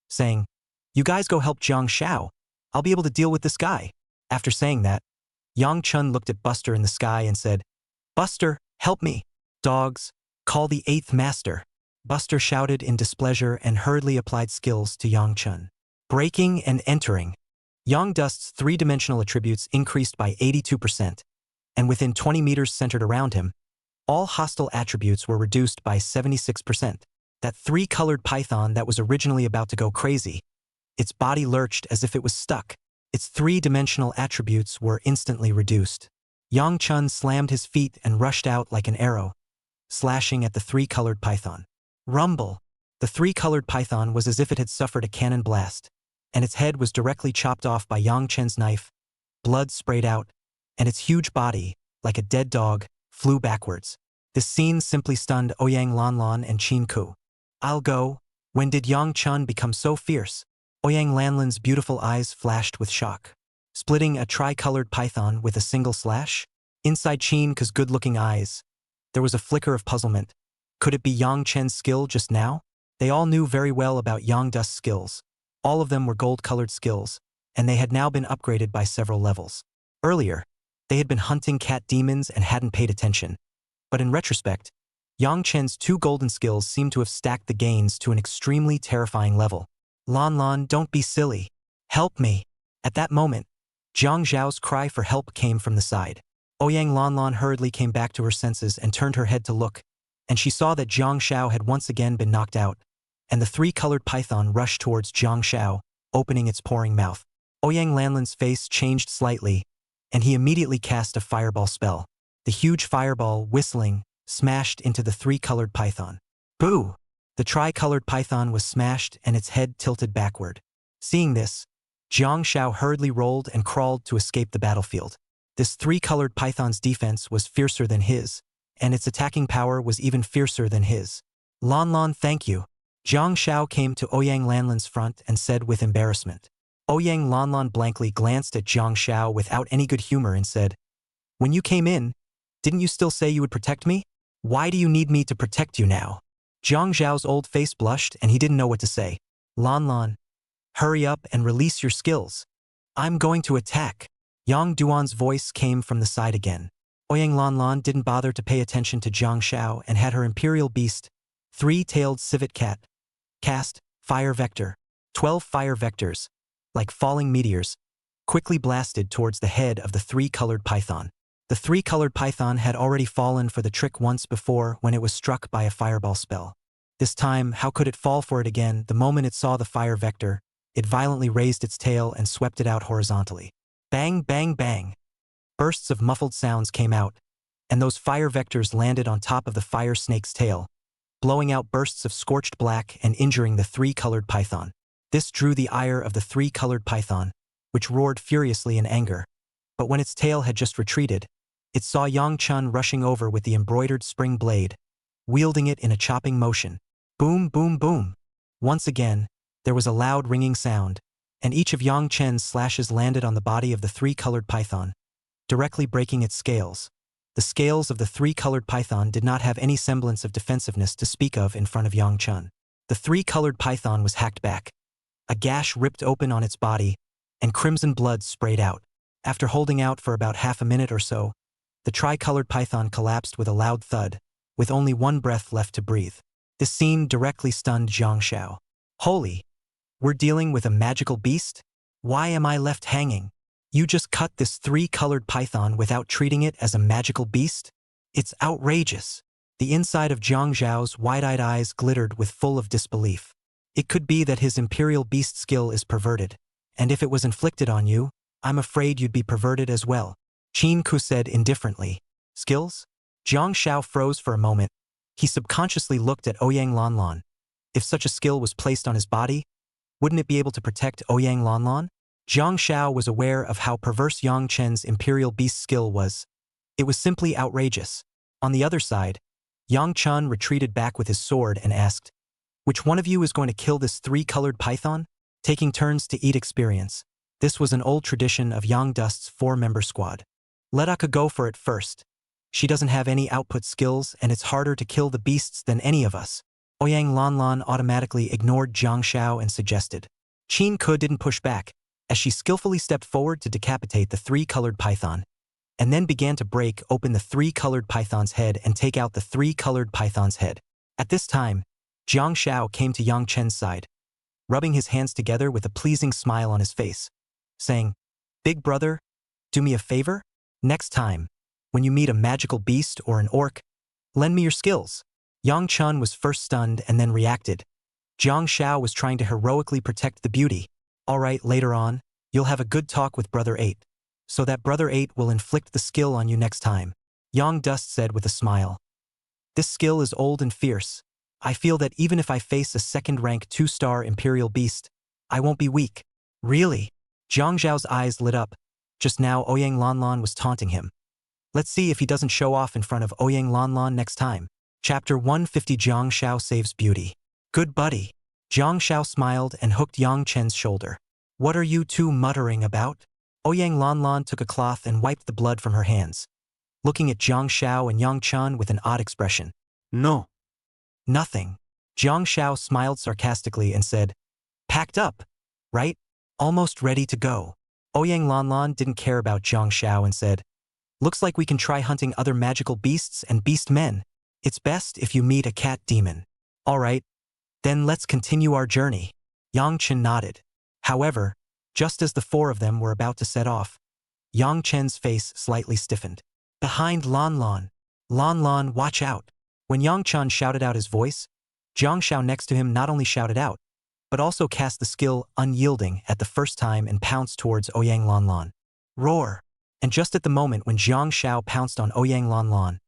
saying, "You guys go help Jiang Xiao. I'll be able to deal with this guy." After saying that, Yang Chun looked at Buster in the sky and said, "Buster, help me. Dogs, call the 8th master." Buster shouted in displeasure and hurriedly applied skills to Yang Chun. Breaking and entering. Yang Dust's 3-dimensional attributes increased by 82%, and within 20 meters centered around him, all hostile attributes were reduced by 76%. That three-colored python that was originally about to go crazy, its body lurched as if it was stuck. Its three-dimensional attributes were instantly reduced. Yang Chun slammed his feet and rushed out like an arrow, slashing at the three-colored python. Rumble! The three-colored python was as if it had suffered a cannon blast, and its head was directly chopped off by Yang Chen's knife. Blood sprayed out, and its huge body, like a dead dog, flew backwards. This scene simply stunned Ouyang Lanlan and Qin Ku. I'll go. When did Yang Chun become so fierce? Ouyang Lanlan's beautiful eyes flashed with shock. Splitting a tri-colored python with a single slash? Inside Qin Ku's good-looking eyes, there was a flicker of puzzlement. Could it be Yang Chen's skill just now? They all knew very well about Yang Dust's skills. All of them were gold-colored skills, and they had now been upgraded by several levels. Earlier, they had been hunting cat demons and hadn't paid attention. But in retrospect, Yang Chen's two golden skills seemed to have stacked the gains to an extremely terrifying level. Lan Lan, don't be silly. Help me. At that moment, Jiang Zhao's cry for help came from the side. Ouyang Lanlan hurriedly came back to her senses and turned her head to look, and she saw that Jiang Zhao had once again been knocked out, and the three-colored python rushed towards Jiang Zhao, opening its pouring mouth. Ouyang Lanlan's face changed slightly, and he immediately cast a fireball spell. The huge fireball, whistling, smashed into the three-colored python. Boo! The tri-colored python was smashed and its head tilted backward. Seeing this, Jiang Zhao hurriedly rolled and crawled to escape the battlefield. This three-colored python's defense was fiercer than his, and its attacking power was even fiercer than his. Lan Lan, thank you. Jiang Zhao came to Ouyang Lanlan's front and said with embarrassment. Ouyang Lanlan blankly glanced at Jiang Zhao without any good humor and said, When you came in, didn't you still say you would protect me? Why do you need me to protect you now? Jiang Zhao's old face blushed and he didn't know what to say. Lan Lan, hurry up and release your skills. I'm going to attack. Yang Duan's voice came from the side again. Ouyang Lanlan didn't bother to pay attention to Jiang Zhao and had her imperial beast, three-tailed civet cat, cast, fire vector. 12 fire vectors, like falling meteors, quickly blasted towards the head of the three-colored python. The three-colored python had already fallen for the trick once before when it was struck by a fireball spell. This time, how could it fall for it again? The moment it saw the fire vector, it violently raised its tail and swept it out horizontally. Bang, bang, bang. Bursts of muffled sounds came out, and those fire vectors landed on top of the fire snake's tail, blowing out bursts of scorched black and injuring the three-colored python. This drew the ire of the three-colored python, which roared furiously in anger. But when its tail had just retreated, it saw Yang Chun rushing over with the embroidered spring blade, wielding it in a chopping motion. Boom, boom, boom. Once again, there was a loud ringing sound, and each of Yang Chen's slashes landed on the body of the three-colored python, directly breaking its scales. The scales of the three-colored python did not have any semblance of defensiveness to speak of in front of Yang Chun. The three-colored python was hacked back. A gash ripped open on its body, and crimson blood sprayed out. After holding out for about half a minute or so, the tri-colored python collapsed with a loud thud, with only one breath left to breathe. This scene directly stunned Jiang Zhao. Holy! We're dealing with a magical beast? Why am I left hanging? You just cut this three-colored python without treating it as a magical beast? It's outrageous. The inside of Jiang Zhao's wide-eyed eyes glittered with full of disbelief. It could be that his imperial beast skill is perverted, and if it was inflicted on you, I'm afraid you'd be perverted as well. Qin Ku said indifferently. Skills? Jiang Zhao froze for a moment. He subconsciously looked at Ouyang Lanlan. If such a skill was placed on his body, wouldn't it be able to protect Ouyang Lanlan? Jiang Zhao was aware of how perverse Yang Chen's imperial beast skill was. It was simply outrageous. On the other side, Yang Chun retreated back with his sword and asked, Which one of you is going to kill this three-colored python? Taking turns to eat experience. This was an old tradition of Yang Dust's 4-member squad. Let Aka go for it first. She doesn't have any output skills and it's harder to kill the beasts than any of us. Ouyang Lanlan automatically ignored Jiang Zhao and suggested. Qin Ku didn't push back, as she skillfully stepped forward to decapitate the three-colored python, and then began to break open the three-colored python's head and take out the three-colored python's head. At this time, Jiang Zhao came to Yang Chen's side, rubbing his hands together with a pleasing smile on his face, saying, Big brother, do me a favor? Next time, when you meet a magical beast or an orc, lend me your skills. Yang Chun was first stunned and then reacted. Jiang Xiao was trying to heroically protect the beauty. All right, later on, you'll have a good talk with Brother 8. So that Brother 8 will inflict the skill on you next time. Yang Dust said with a smile. This skill is old and fierce. I feel that even if I face a second-rank 2-star Imperial Beast, I won't be weak. Really? Jiang Zhao's eyes lit up. Just now Ouyang Lanlan was taunting him. Let's see if he doesn't show off in front of Ouyang Lanlan next time. Chapter 150 Jiang Xiao Saves Beauty. Good buddy. Jiang Xiao smiled and hooked Yang Chen's shoulder. What are you two muttering about? Ouyang Lanlan took a cloth and wiped the blood from her hands, looking at Jiang Xiao and Yang Chen with an odd expression. No. Nothing. Jiang Xiao smiled sarcastically and said, packed up, right? Almost ready to go. Ouyang Lanlan didn't care about Jiang Xiao and said, looks like we can try hunting other magical beasts and beast men. It's best if you meet a cat demon. All right, then let's continue our journey. Yang Chen nodded. However, just as the four of them were about to set off, Yang Chen's face slightly stiffened. Behind Lanlan. Lanlan, watch out. When Yang Chen shouted out his voice, Jiang Xiao next to him not only shouted out, but also cast the skill Unyielding at the first time and pounced towards Ouyang Lanlan. Roar! And just at the moment when Jiang Xiao pounced on Ouyang Lanlan,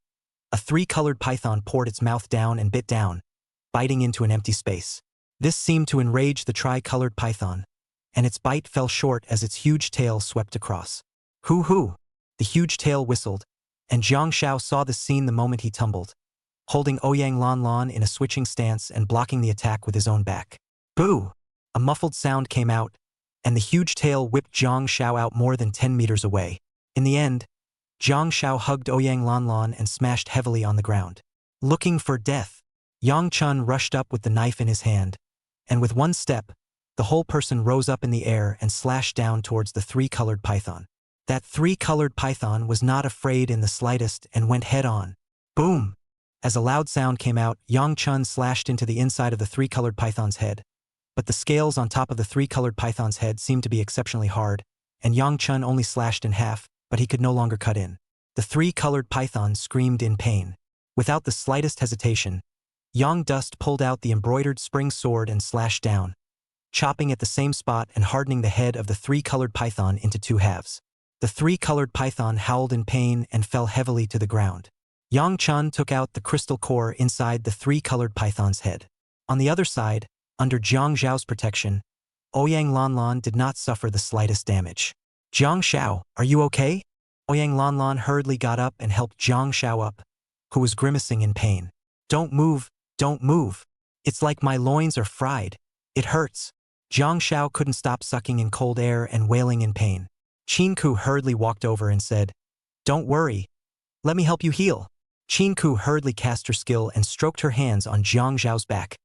a 3-colored python poured its mouth down and bit down, biting into an empty space. This seemed to enrage the tri-colored python, and its bite fell short as its huge tail swept across. Hoo-hoo! The huge tail whistled, and Jiang Xiao saw the scene the moment he tumbled, holding Ouyang Lanlan in a switching stance and blocking the attack with his own back. Boo! A muffled sound came out, and the huge tail whipped Jiang Xiao out more than 10 meters away. In the end, Jiang Xiao hugged Ouyang Lanlan and smashed heavily on the ground. Looking for death, Yang Chen rushed up with the knife in his hand, and with one step, the whole person rose up in the air and slashed down towards the 3-colored python. That 3-colored python was not afraid in the slightest and went head-on. Boom! As a loud sound came out, Yang Chen slashed into the inside of the 3-colored python's head. But the scales on top of the 3-colored python's head seemed to be exceptionally hard, and Yang Chen only slashed in half, but he could no longer cut in. The 3-colored python screamed in pain. Without the slightest hesitation, Yang Dust pulled out the embroidered spring sword and slashed down, chopping at the same spot and hardening the head of the 3-colored python into 2 halves. The 3-colored python howled in pain and fell heavily to the ground. Yang Chen took out the crystal core inside the 3-colored python's head. On the other side, under Jiang Zhao's protection, Ouyang Lanlan did not suffer the slightest damage. Jiang Xiao, are you okay? Ouyang Lanlan hurriedly got up and helped Jiang Xiao up, who was grimacing in pain. Don't move, don't move. It's like my loins are fried. It hurts. Jiang Xiao couldn't stop sucking in cold air and wailing in pain. Qin Ku hurriedly walked over and said, don't worry. Let me help you heal. Qin Ku hurriedly cast her skill and stroked her hands on Jiang Zhao's back.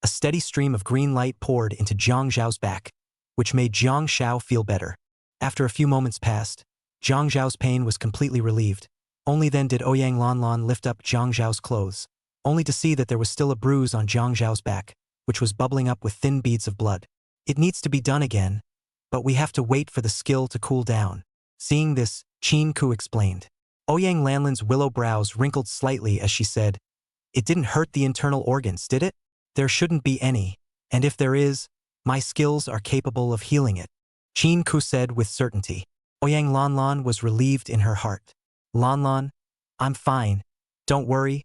A steady stream of green light poured into Jiang Zhao's back, which made Jiang Xiao feel better. After a few moments passed, Jiang Zhao's pain was completely relieved. Only then did Ouyang Lanlan lift up Jiang Zhao's clothes, only to see that there was still a bruise on Jiang Zhao's back, which was bubbling up with thin beads of blood. It needs to be done again, but we have to wait for the skill to cool down. Seeing this, Qin Ku explained. Ouyang Lanlan's willow brows wrinkled slightly as she said, it didn't hurt the internal organs, did it? There shouldn't be any, and if there is, my skills are capable of healing it. Qin Ku said with certainty. Ouyang Lanlan was relieved in her heart. Lanlan, I'm fine. Don't worry.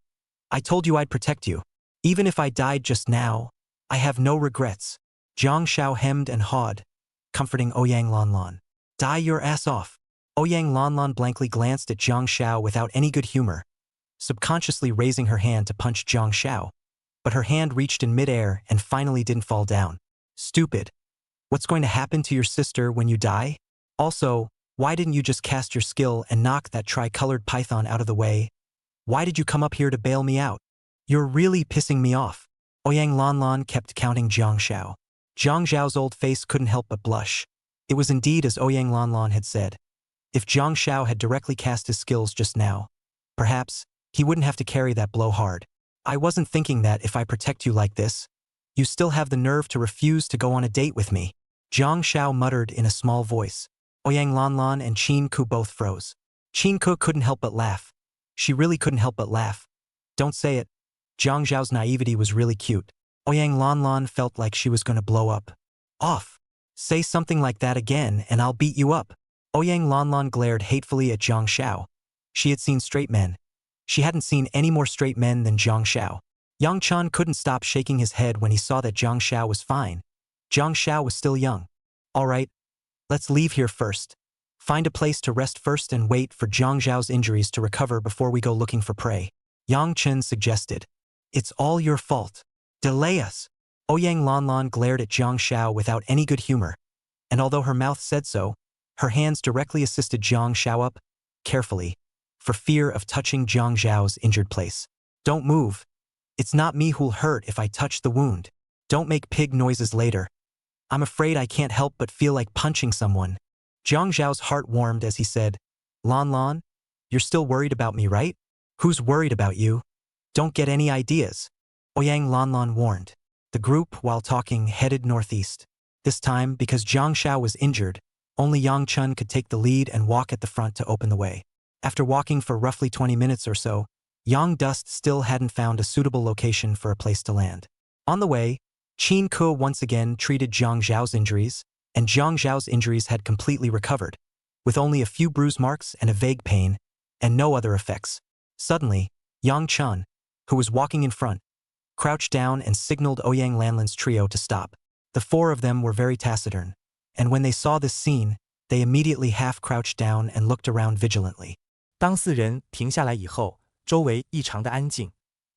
I told you I'd protect you. Even if I died just now, I have no regrets. Jiang Xiao hemmed and hawed, comforting Ouyang Lanlan. Die your ass off. Ouyang Lanlan blankly glanced at Jiang Xiao without any good humor, subconsciously raising her hand to punch Jiang Xiao. But her hand reached in midair and finally didn't fall down. Stupid. What's going to happen to your sister when you die? Also, why didn't you just cast your skill and knock that tri-colored python out of the way? Why did you come up here to bail me out? You're really pissing me off. Ouyang Lanlan kept counting Jiang Xiao. Jiang Zhao's old face couldn't help but blush. It was indeed as Ouyang Lanlan had said. If Jiang Xiao had directly cast his skills just now, perhaps he wouldn't have to carry that blow hard. I wasn't thinking that if I protect you like this, you still have the nerve to refuse to go on a date with me. Jiang Xiao muttered in a small voice. Ouyang Lanlan and Qin Ku both froze. Qin Ke couldn't help but laugh. She really couldn't help but laugh. Don't say it. Zhang Zhao's naivety was really cute. Ouyang Lanlan felt like she was going to blow up. Off. Say something like that again and I'll beat you up. Ouyang Lanlan glared hatefully at Zhang Xiao. She had seen straight men. She hadn't seen any more straight men than Zhang Xiao. Yang Chan couldn't stop shaking his head when he saw that Zhang Xiao was fine. Zhang Xiao was still young. All right, let's leave here first. Find a place to rest first and wait for Zhang Zhao's injuries to recover before we go looking for prey. Yang Chen suggested. It's all your fault. Delay us. Ouyang Lanlan glared at Zhang Xiao without any good humor, and although her mouth said so, her hands directly assisted Zhang Xiao up, carefully, for fear of touching Zhang Zhao's injured place. Don't move. It's not me who'll hurt if I touch the wound. Don't make pig noises later. I'm afraid I can't help but feel like punching someone. Zhang Zhao's heart warmed as he said, Lan Lan, you're still worried about me, right? Who's worried about you? Don't get any ideas. Ouyang Lanlan warned. The group, while talking, headed northeast. This time, because Zhang Xiao was injured, only Yang Chun could take the lead and walk at the front to open the way. After walking for roughly 20 minutes or so, Yang Dust still hadn't found a suitable location for a place to land. On the way, Qin Ke once again treated Zhang Zhao's injuries, and Zhang Zhao's injuries had completely recovered, with only a few bruise marks and a vague pain, and no other effects. Suddenly, Yang Chun, who was walking in front, crouched down and signaled Ouyang Lanlan's trio to stop. The four of them were very taciturn, and when they saw this scene, they immediately half-crouched down and looked around vigilantly. 当四人停下来以后，周围异常的安静。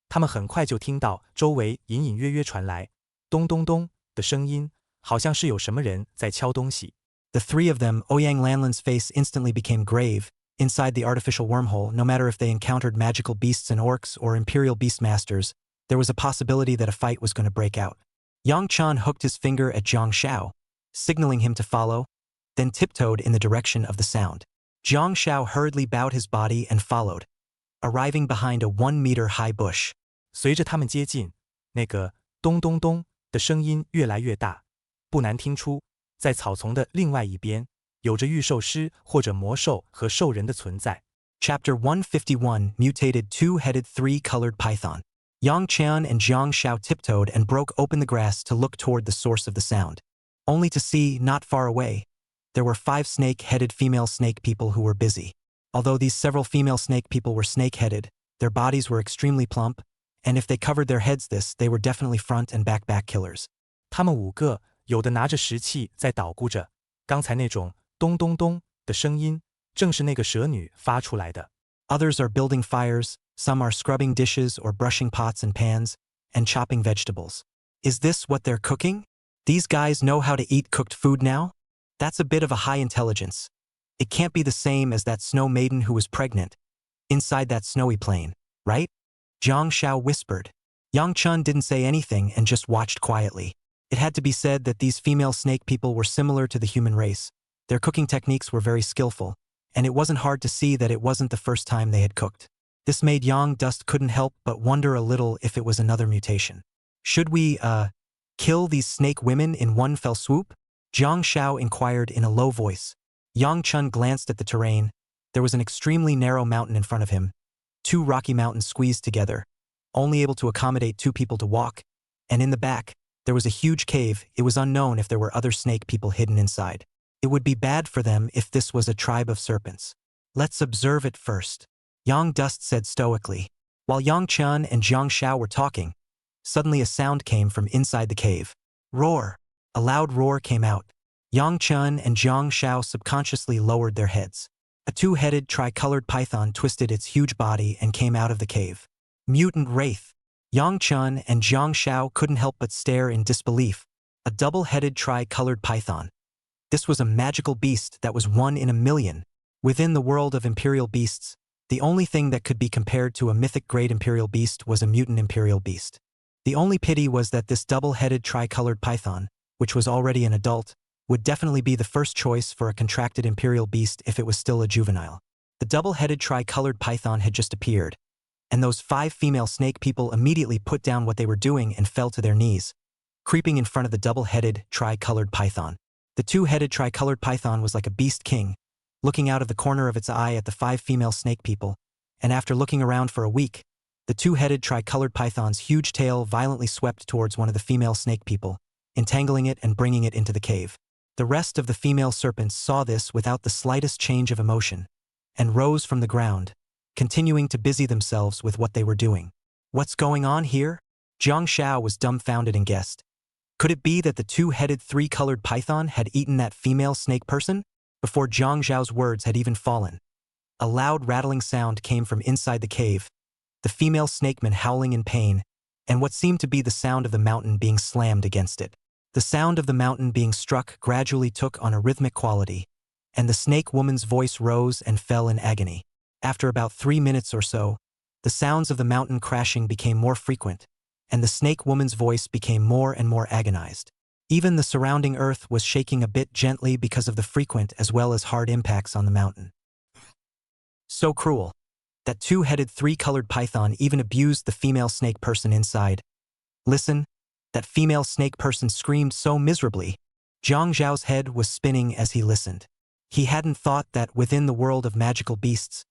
他们很快就听到周围隐隐约约传来咚咚咚的声音，好像是有什么人在敲东西。The three of them, Ouyang Lanlan's face instantly became grave. Inside the artificial wormhole, no matter if they encountered magical beasts and orcs or imperial beastmasters, there was a possibility that a fight was going to break out. Yang Chan hooked his finger at Zhang Xiao, signaling him to follow, then tiptoed in the direction of the sound. Zhang Xiao hurriedly bowed his body and followed, arriving behind a 1-meter-high bush. 随着他们接近，那个咚咚咚的声音越来越大，不难听出，在草丛的另外一边，有着御兽师或者魔兽和兽人的存在。Chapter 151 Mutated Two-Headed Three-Colored Python. Yang Qian and Zhang Xiao tiptoed and broke open the grass to look toward the source of the sound. Only to see, not far away, there were 5 snake-headed female snake people who were busy. Although these several female snake people were snake-headed, their bodies were extremely plump, and if they covered their heads they were definitely front and back killers. 他们5个有的拿着石器在捣鼓着，刚才那种咚咚咚的声音，正是那个蛇女发出来的。Others are building fires, some are scrubbing dishes or brushing pots and pans, and chopping vegetables. Is this what they're cooking? These guys know how to eat cooked food now? That's a bit of a high intelligence. It can't be the same as that snow maiden who was pregnant, inside that snowy plain, right? Zhang Xiao whispered. Yang Chun didn't say anything and just watched quietly. It had to be said that these female snake people were similar to the human race. Their cooking techniques were very skillful, and it wasn't hard to see that it wasn't the first time they had cooked. This made Yang Dust couldn't help but wonder a little if it was another mutation. Should we, kill these snake women in one fell swoop? Zhang Xiao inquired in a low voice. Yang Chun glanced at the terrain. There was an extremely narrow mountain in front of him. 2 rocky mountains squeezed together, only able to accommodate 2 people to walk, and in the back, there was a huge cave. It was unknown if there were other snake people hidden inside. It would be bad for them if this was a tribe of serpents. Let's observe it first, Yang Dust said stoically. While Yang Chun and Zhang Xiao were talking, suddenly a sound came from inside the cave. Roar! A loud roar came out. Yang Chun and Zhang Xiao subconsciously lowered their heads. A 2-headed, tricolored python twisted its huge body and came out of the cave. Mutant Wraith! Yang Chun and Zhang Xiao couldn't help but stare in disbelief. A double-headed, tricolored python. This was a magical beast that was 1 in a million. Within the world of imperial beasts, the only thing that could be compared to a mythic great imperial beast was a mutant imperial beast. The only pity was that this double-headed tricolored python, which was already an adult, would definitely be the first choice for a contracted imperial beast if it was still a juvenile. The double-headed tricolored python had just appeared, and those 5 female snake people immediately put down what they were doing and fell to their knees, creeping in front of the double-headed tricolored python. The 2-headed tricolored python was like a beast king, looking out of the corner of its eye at the 5 female snake people, and after looking around for a week, the 2-headed tricolored python's huge tail violently swept towards one of the female snake people, entangling it and bringing it into the cave. The rest of the female serpents saw this without the slightest change of emotion, and rose from the ground, continuing to busy themselves with what they were doing. What's going on here? Jiang Xiao was dumbfounded and guessed. Could it be that the 2-headed 3-colored python had eaten that female snake person? Before Jiang Xiao's words had even fallen, a loud rattling sound came from inside the cave, the female snakeman howling in pain, and what seemed to be the sound of the mountain being slammed against it. The sound of the mountain being struck gradually took on a rhythmic quality, and the snake woman's voice rose and fell in agony. After about 3 minutes or so, the sounds of the mountain crashing became more frequent, and the snake woman's voice became more and more agonized. Even the surrounding earth was shaking a bit gently because of the frequent as well as hard impacts on the mountain. So cruel. That 2-headed 3-colored python even abused the female snake person inside. Listen, that female snake person screamed so miserably. Jiang Zhao's head was spinning as he listened. He hadn't thought that within the world of magical beasts,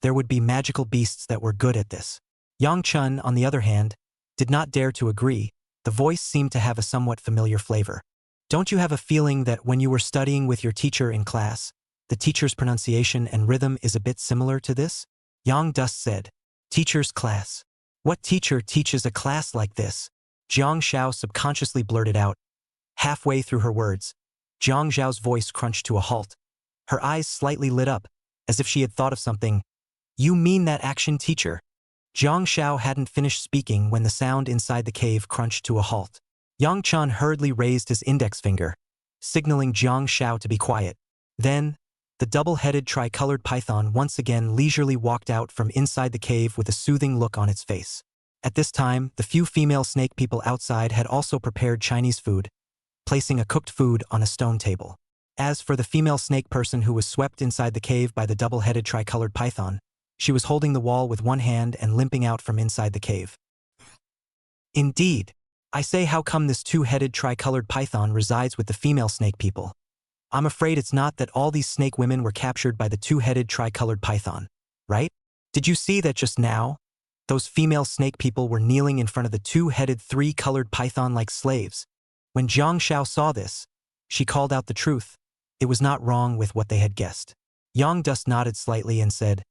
there would be magical beasts that were good at this. Yang Chun, on the other hand, did not dare to agree. The voice seemed to have a somewhat familiar flavor. Don't you have a feeling that when you were studying with your teacher in class, the teacher's pronunciation and rhythm is a bit similar to this? Yang Dust said. Teacher's class. What teacher teaches a class like this? Jiang Xiao subconsciously blurted out. Halfway through her words, Jiang Zhao's voice crunched to a halt. Her eyes slightly lit up, as if she had thought of something. You mean that action teacher? Jiang Xiao hadn't finished speaking when the sound inside the cave crunched to a halt. Yang Chun hurriedly raised his index finger, signaling Jiang Xiao to be quiet. Then, the double-headed tricolored python once again leisurely walked out from inside the cave with a soothing look on its face. At this time, the few female snake people outside had also prepared Chinese food, placing a cooked food on a stone table. As for the female snake person who was swept inside the cave by the double-headed tricolored python, she was holding the wall with one hand and limping out from inside the cave. Indeed. I say, how come this 2-headed tricolored python resides with the female snake people? I'm afraid it's not that all these snake women were captured by the 2-headed tricolored python, right? Did you see that just now? Those female snake people were kneeling in front of the 2-headed 3-colored python like slaves. When Jiang Xiao saw this, she called out the truth. It was not wrong with what they had guessed. Yang Dust nodded slightly and said,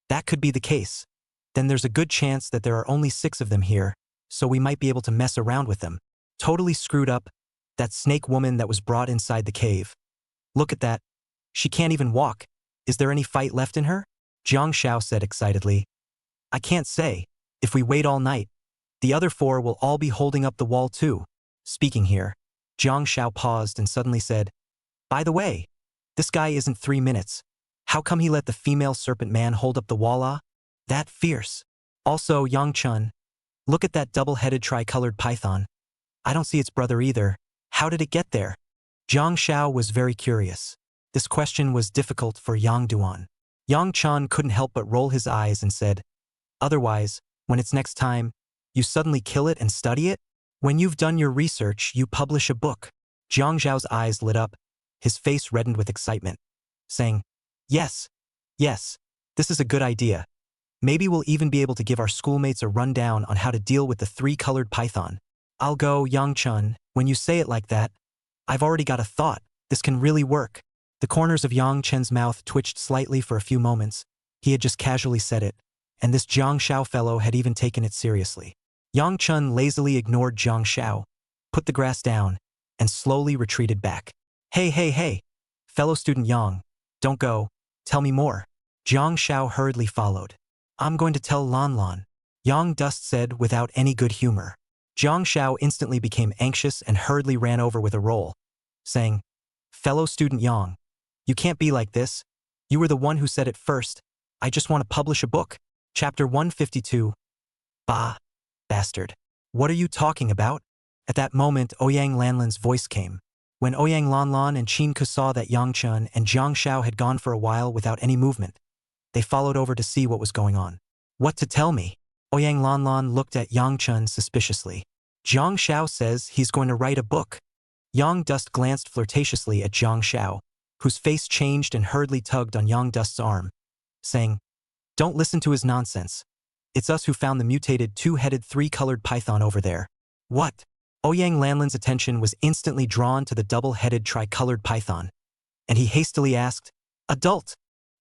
that could be the case. Then there's a good chance that there are only 6 of them here, so we might be able to mess around with them. Totally screwed up, that snake woman that was brought inside the cave. Look at that. She can't even walk. Is there any fight left in her? Jiang Xiao said excitedly. I can't say. If we wait all night, the other 4 will all be holding up the wall too. Speaking here, Jiang Xiao paused and suddenly said, by the way, this guy isn't 3 minutes. How come he let the female serpent man hold up the wall? That fierce. Also, Yang Chun, look at that double-headed tricolored python. I don't see its brother either. How did it get there? Jiang Xiao was very curious. This question was difficult for Yang Duan. Yang Chun couldn't help but roll his eyes and said, otherwise, when it's next time, you suddenly kill it and study it? When you've done your research, you publish a book. Jiang Zhao's eyes lit up, his face reddened with excitement, saying, yes, this is a good idea. Maybe we'll even be able to give our schoolmates a rundown on how to deal with the 3-colored python. I'll go, Yang Chun, when you say it like that, I've already got a thought. This can really work. The corners of Yang Chen's mouth twitched slightly for a few moments. He had just casually said it, and this Jiang Xiao fellow had even taken it seriously. Yang Chun lazily ignored Jiang Xiao, put the grass down, and slowly retreated back. Hey, fellow student Yang, don't go, tell me more. Jiang Xiao hurriedly followed. I'm going to tell Lan Lan, Yang Dust said without any good humor. Jiang Xiao instantly became anxious and hurriedly ran over with a roll, saying, fellow student Yang, you can't be like this. You were the one who said it first. I just want to publish a book. Chapter 152. Bah, bastard. What are you talking about? At that moment, Ouyang Lanlan's voice came. When Ouyang Lanlan and Qin Ke saw that Yang Chun and Jiang Xiao had gone for a while without any movement, they followed over to see what was going on. What to tell me? Ouyang Lanlan looked at Yang Chun suspiciously. Jiang Xiao says he's going to write a book. Yang Dust glanced flirtatiously at Jiang Xiao, whose face changed and hurriedly tugged on Yang Dust's arm, saying, "Don't listen to his nonsense. It's us who found the mutated two-headed three-colored python over there." What? Ouyang Lanlin's attention was instantly drawn to the double-headed tricolored python, and he hastily asked, "Adult?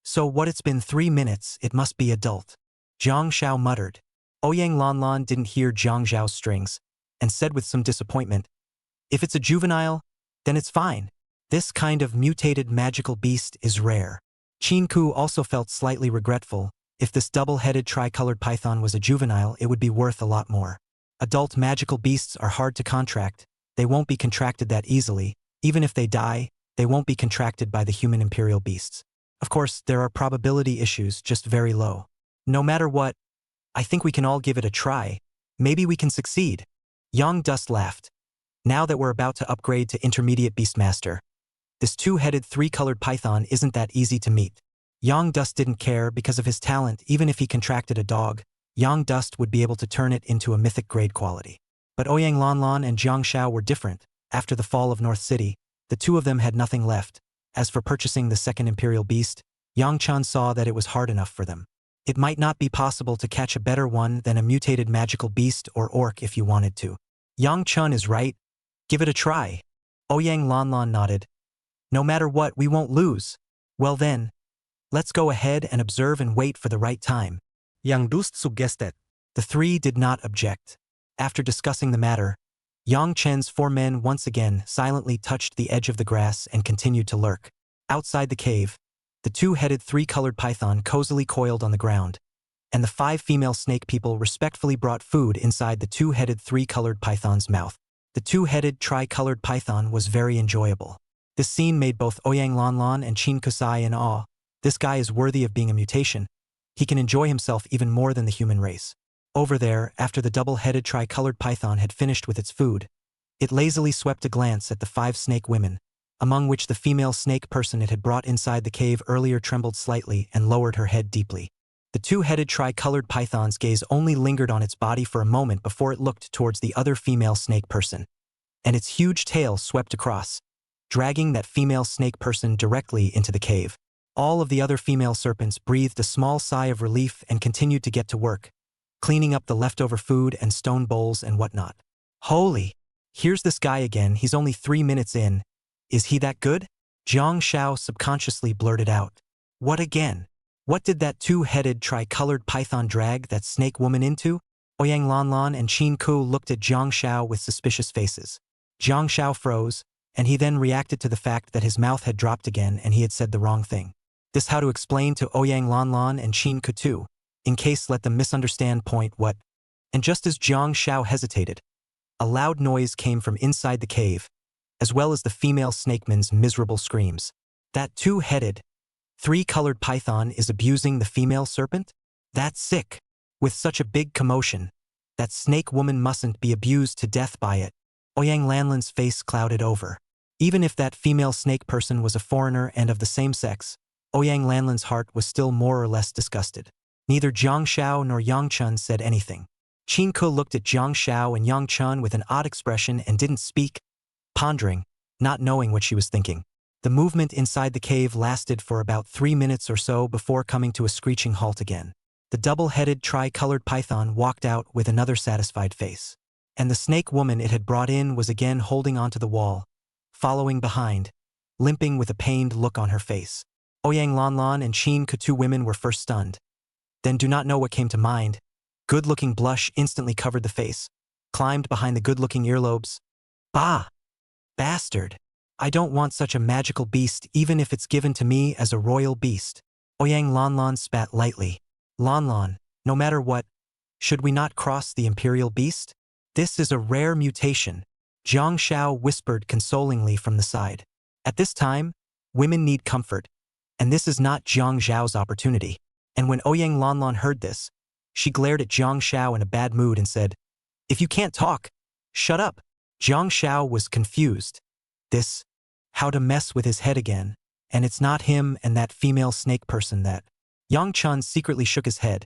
So what, it's been 3 minutes, it must be adult." Zhang Xiao muttered. Ouyang Lanlan didn't hear Zhang Xiao's strings, and said with some disappointment, "If it's a juvenile, then it's fine. This kind of mutated magical beast is rare." Qin Ku also felt slightly regretful. If this double-headed tricolored python was a juvenile, it would be worth a lot more. Adult magical beasts are hard to contract. They won't be contracted that easily. Even if they die, they won't be contracted by the human imperial beasts. Of course, there are probability issues, just very low. No matter what, I think we can all give it a try. Maybe we can succeed. Yang Dust laughed. Now that we're about to upgrade to Intermediate Beastmaster, this two-headed three-colored python isn't that easy to meet. Yang Dust didn't care because of his talent. Even if he contracted a dog, Yang Dust would be able to turn it into a mythic grade quality. But Ouyang Lanlan and Zhang Xiao were different. After the fall of North City, the two of them had nothing left. As for purchasing the second imperial beast, Yang Chun saw that it was hard enough for them. It might not be possible to catch a better one than a mutated magical beast or orc if you wanted to. Yang Chun is right. Give it a try. Ouyang Lanlan nodded. No matter what, we won't lose. Well then, let's go ahead and observe and wait for the right time. Yang Dust suggested. The three did not object. After discussing the matter, Yang Chen's 4 men once again silently touched the edge of the grass and continued to lurk. Outside the cave, the two-headed three-colored python cozily coiled on the ground, and the 5 female snake people respectfully brought food inside the two-headed three-colored python's mouth. The two-headed tri-colored python was very enjoyable. This scene made both Ouyang Lanlan and Qin Kusai in awe. This guy is worthy of being a mutation. He can enjoy himself even more than the human race. Over there, after the double-headed tri-colored python had finished with its food, it lazily swept a glance at the 5 snake women, among which the female snake person it had brought inside the cave earlier trembled slightly and lowered her head deeply. The two-headed tri-colored python's gaze only lingered on its body for a moment before it looked towards the other female snake person, and its huge tail swept across, dragging that female snake person directly into the cave. All of the other female serpents breathed a small sigh of relief and continued to get to work, cleaning up the leftover food and stone bowls and whatnot. Holy! Here's this guy again, he's only 3 minutes in. Is he that good? Zhang Xiao subconsciously blurted out. What again? What did that two-headed tricolored python drag that snake woman into? Ouyang Lanlan and Qin Ku looked at Zhang Xiao with suspicious faces. Zhang Xiao froze, and he then reacted to the fact that his mouth had dropped again and he had said the wrong thing. This how to explain to Ouyang Lanlan and Qin Ku too, in case let them misunderstand point what. And just as Zhang Xiao hesitated, a loud noise came from inside the cave, as well as the female snakeman's miserable screams. That two-headed, three-colored python is abusing the female serpent? That's sick. With such a big commotion, that snake woman mustn't be abused to death by it. Ouyang Lanlan's face clouded over. Even if that female snake person was a foreigner and of the same sex, Ouyang Lanlan's heart was still more or less disgusted. Neither Zhang Xiao nor Yang Chun said anything. Qin Ku looked at Zhang Xiao and Yang Chun with an odd expression and didn't speak, pondering, not knowing what she was thinking. The movement inside the cave lasted for about 3 minutes or so before coming to a screeching halt again. The double-headed tri-colored python walked out with another satisfied face. And the snake woman it had brought in was again holding onto the wall, following behind, limping with a pained look on her face. Ouyang Lanlan and Qin Ku, 2 women, were first stunned. Then do not know what came to mind. Good-looking blush instantly covered the face, climbed behind the good-looking earlobes. Bah! Bastard! I don't want such a magical beast even if it's given to me as a royal beast. Ouyang Lanlan spat lightly. Lanlan, no matter what, should we not cross the imperial beast? This is a rare mutation, Zhang Xiao whispered consolingly from the side. At this time, women need comfort, and this is not Zhang Xiao's opportunity. And when Ouyang Lanlan heard this, she glared at Zhang Xiao in a bad mood and said, "If you can't talk, shut up." Zhang Xiao was confused. This, how to mess with his head again, and it's not him and that female snake person that. Yang Chun secretly shook his head.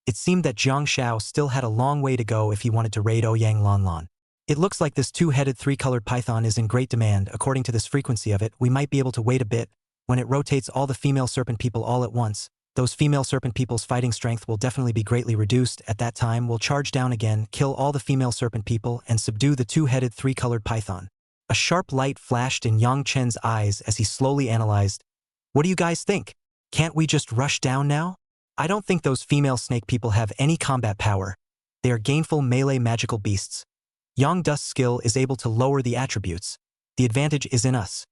It seemed that Zhang Xiao still had a long way to go if he wanted to raid Ouyang Lanlan. It looks like this two-headed three-colored python is in great demand. According to this frequency of it, we might be able to wait a bit, When it rotates all the female serpent people all at once, those female serpent people's fighting strength will definitely be greatly reduced. At that time, we'll charge down again, kill all the female serpent people, and subdue the two-headed, three-colored python. A sharp light flashed in Yang Chen's eyes as he slowly analyzed. What do you guys think? Can't we just rush down now? I don't think those female snake people have any combat power. They are gainful melee magical beasts. Yang Dust's skill is able to lower the attributes. The advantage is in us,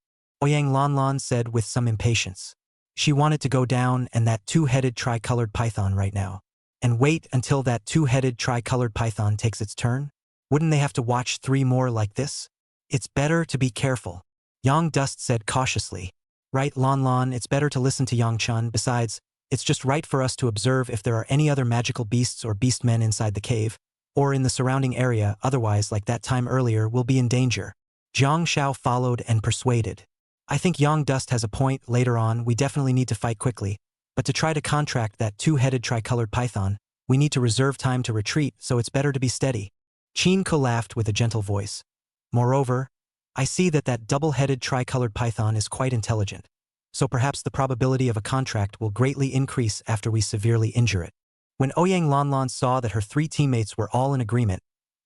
Ouyang Lanlan said with some impatience. She wanted to go down and that two-headed tri-colored python right now. And wait until that two-headed tri-colored python takes its turn? Wouldn't they have to watch 3 more like this? It's better to be careful, Yang Dust said cautiously. Right, Lanlan, it's better to listen to Yang Chun. Besides, it's just right for us to observe if there are any other magical beasts or beastmen inside the cave, or in the surrounding area, otherwise, like that time earlier, we'll be in danger. Jiang Shao followed and persuaded. I think Yang Dust has a point. Later on, we definitely need to fight quickly, but to try to contract that two-headed tri-colored python, we need to reserve time to retreat, so it's better to be steady. Qin Ko laughed with a gentle voice. Moreover, I see that that double-headed tri-colored python is quite intelligent, so perhaps the probability of a contract will greatly increase after we severely injure it. When Ouyang Lanlan saw that her 3 teammates were all in agreement,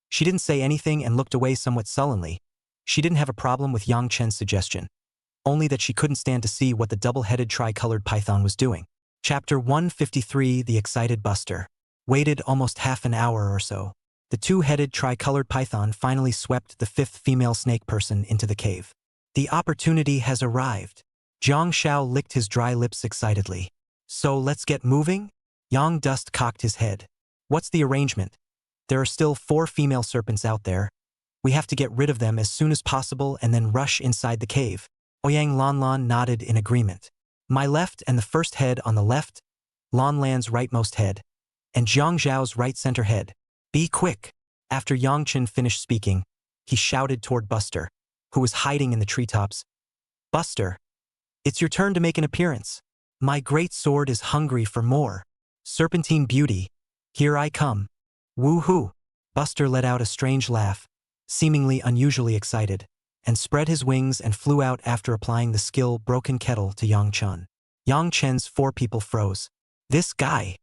she didn't say anything and looked away somewhat sullenly. She didn't have a problem with Yang Chen's suggestion, only that she couldn't stand to see what the double-headed tri-colored python was doing. Chapter 153, The Excited Buster. Waited almost half an hour or so. The two-headed tri-colored python finally swept the 5th female snake person into the cave. The opportunity has arrived. Jiang Shao licked his dry lips excitedly. So let's get moving? Yang Dust cocked his head. What's the arrangement? There are still 4 female serpents out there. We have to get rid of them as soon as possible and then rush inside the cave. Ouyang Lanlan nodded in agreement. My left and the first head on the left, Lanlan's rightmost head, and Jiang Zhao's right center head. Be quick. After Yang Chen finished speaking, he shouted toward Buster, who was hiding in the treetops. Buster, it's your turn to make an appearance. My great sword is hungry for more. Serpentine beauty, here I come. Woo-hoo. Buster let out a strange laugh, seemingly unusually excited, and spread his wings and flew out after applying the skill Broken Kettle to Yang Chen. Yang Chen's 4 people froze. This guy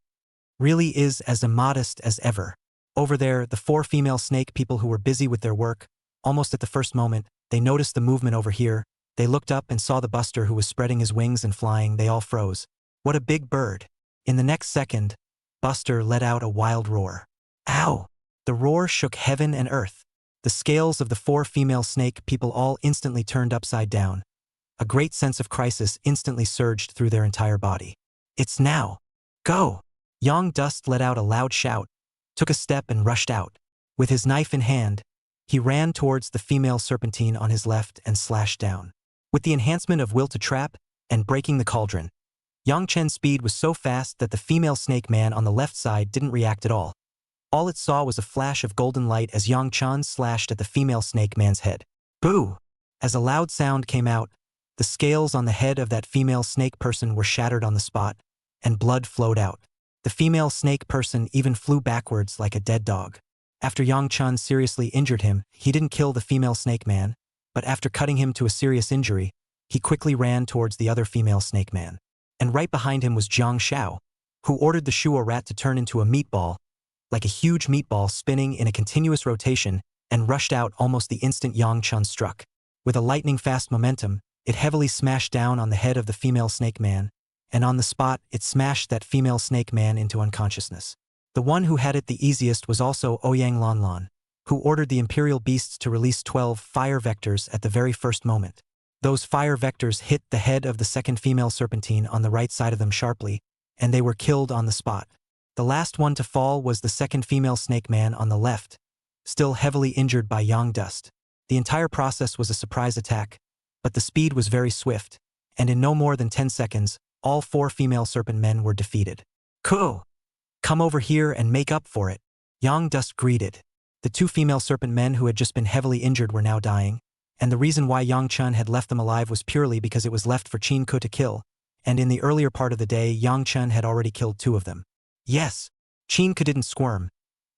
really is as immodest as ever. Over there, the 4 female snake people who were busy with their work, almost at the first moment, they noticed the movement over here. They looked up and saw the Buster who was spreading his wings and flying. They all froze. What a big bird. In the next second, Buster let out a wild roar. Ow! The roar shook heaven and earth. The scales of the 4 female snake people all instantly turned upside down. A great sense of crisis instantly surged through their entire body. It's now. Go! Yang Dust let out a loud shout, took a step and rushed out. With his knife in hand, he ran towards the female serpentine on his left and slashed down. With the enhancement of will to trap and breaking the cauldron, Yang Chen's speed was so fast that the female snake man on the left side didn't react at all. All it saw was a flash of golden light as Yang Chen slashed at the female snake man's head. Boo! As a loud sound came out, the scales on the head of that female snake person were shattered on the spot, and blood flowed out. The female snake person even flew backwards like a dead dog. After Yang Chen seriously injured him, he didn't kill the female snake man, but after cutting him to a serious injury, he quickly ran towards the other female snake man. And right behind him was Jiang Shao, who ordered the Shuo rat to turn into a meatball, like a huge meatball spinning in a continuous rotation, and rushed out almost the instant Yang Chen struck. With a lightning-fast momentum, it heavily smashed down on the head of the female snake man, and on the spot, it smashed that female snake man into unconsciousness. The one who had it the easiest was also Ouyang Lanlan, who ordered the Imperial Beasts to release 12 fire vectors at the very first moment. Those fire vectors hit the head of the second female serpentine on the right side of them sharply, and they were killed on the spot. The last one to fall was the second female snake man on the left, still heavily injured by Yang Dust. The entire process was a surprise attack, but the speed was very swift, and in no more than 10 seconds, all 4 female serpent men were defeated. Cool! Come over here and make up for it, Yang Dust greeted. The 2 female serpent men who had just been heavily injured were now dying, and the reason why Yang Chen had left them alive was purely because it was left for Qin Ko to kill, and in the earlier part of the day Yang Chen had already killed 2 of them. Yes, Qin Ko didn't squirm.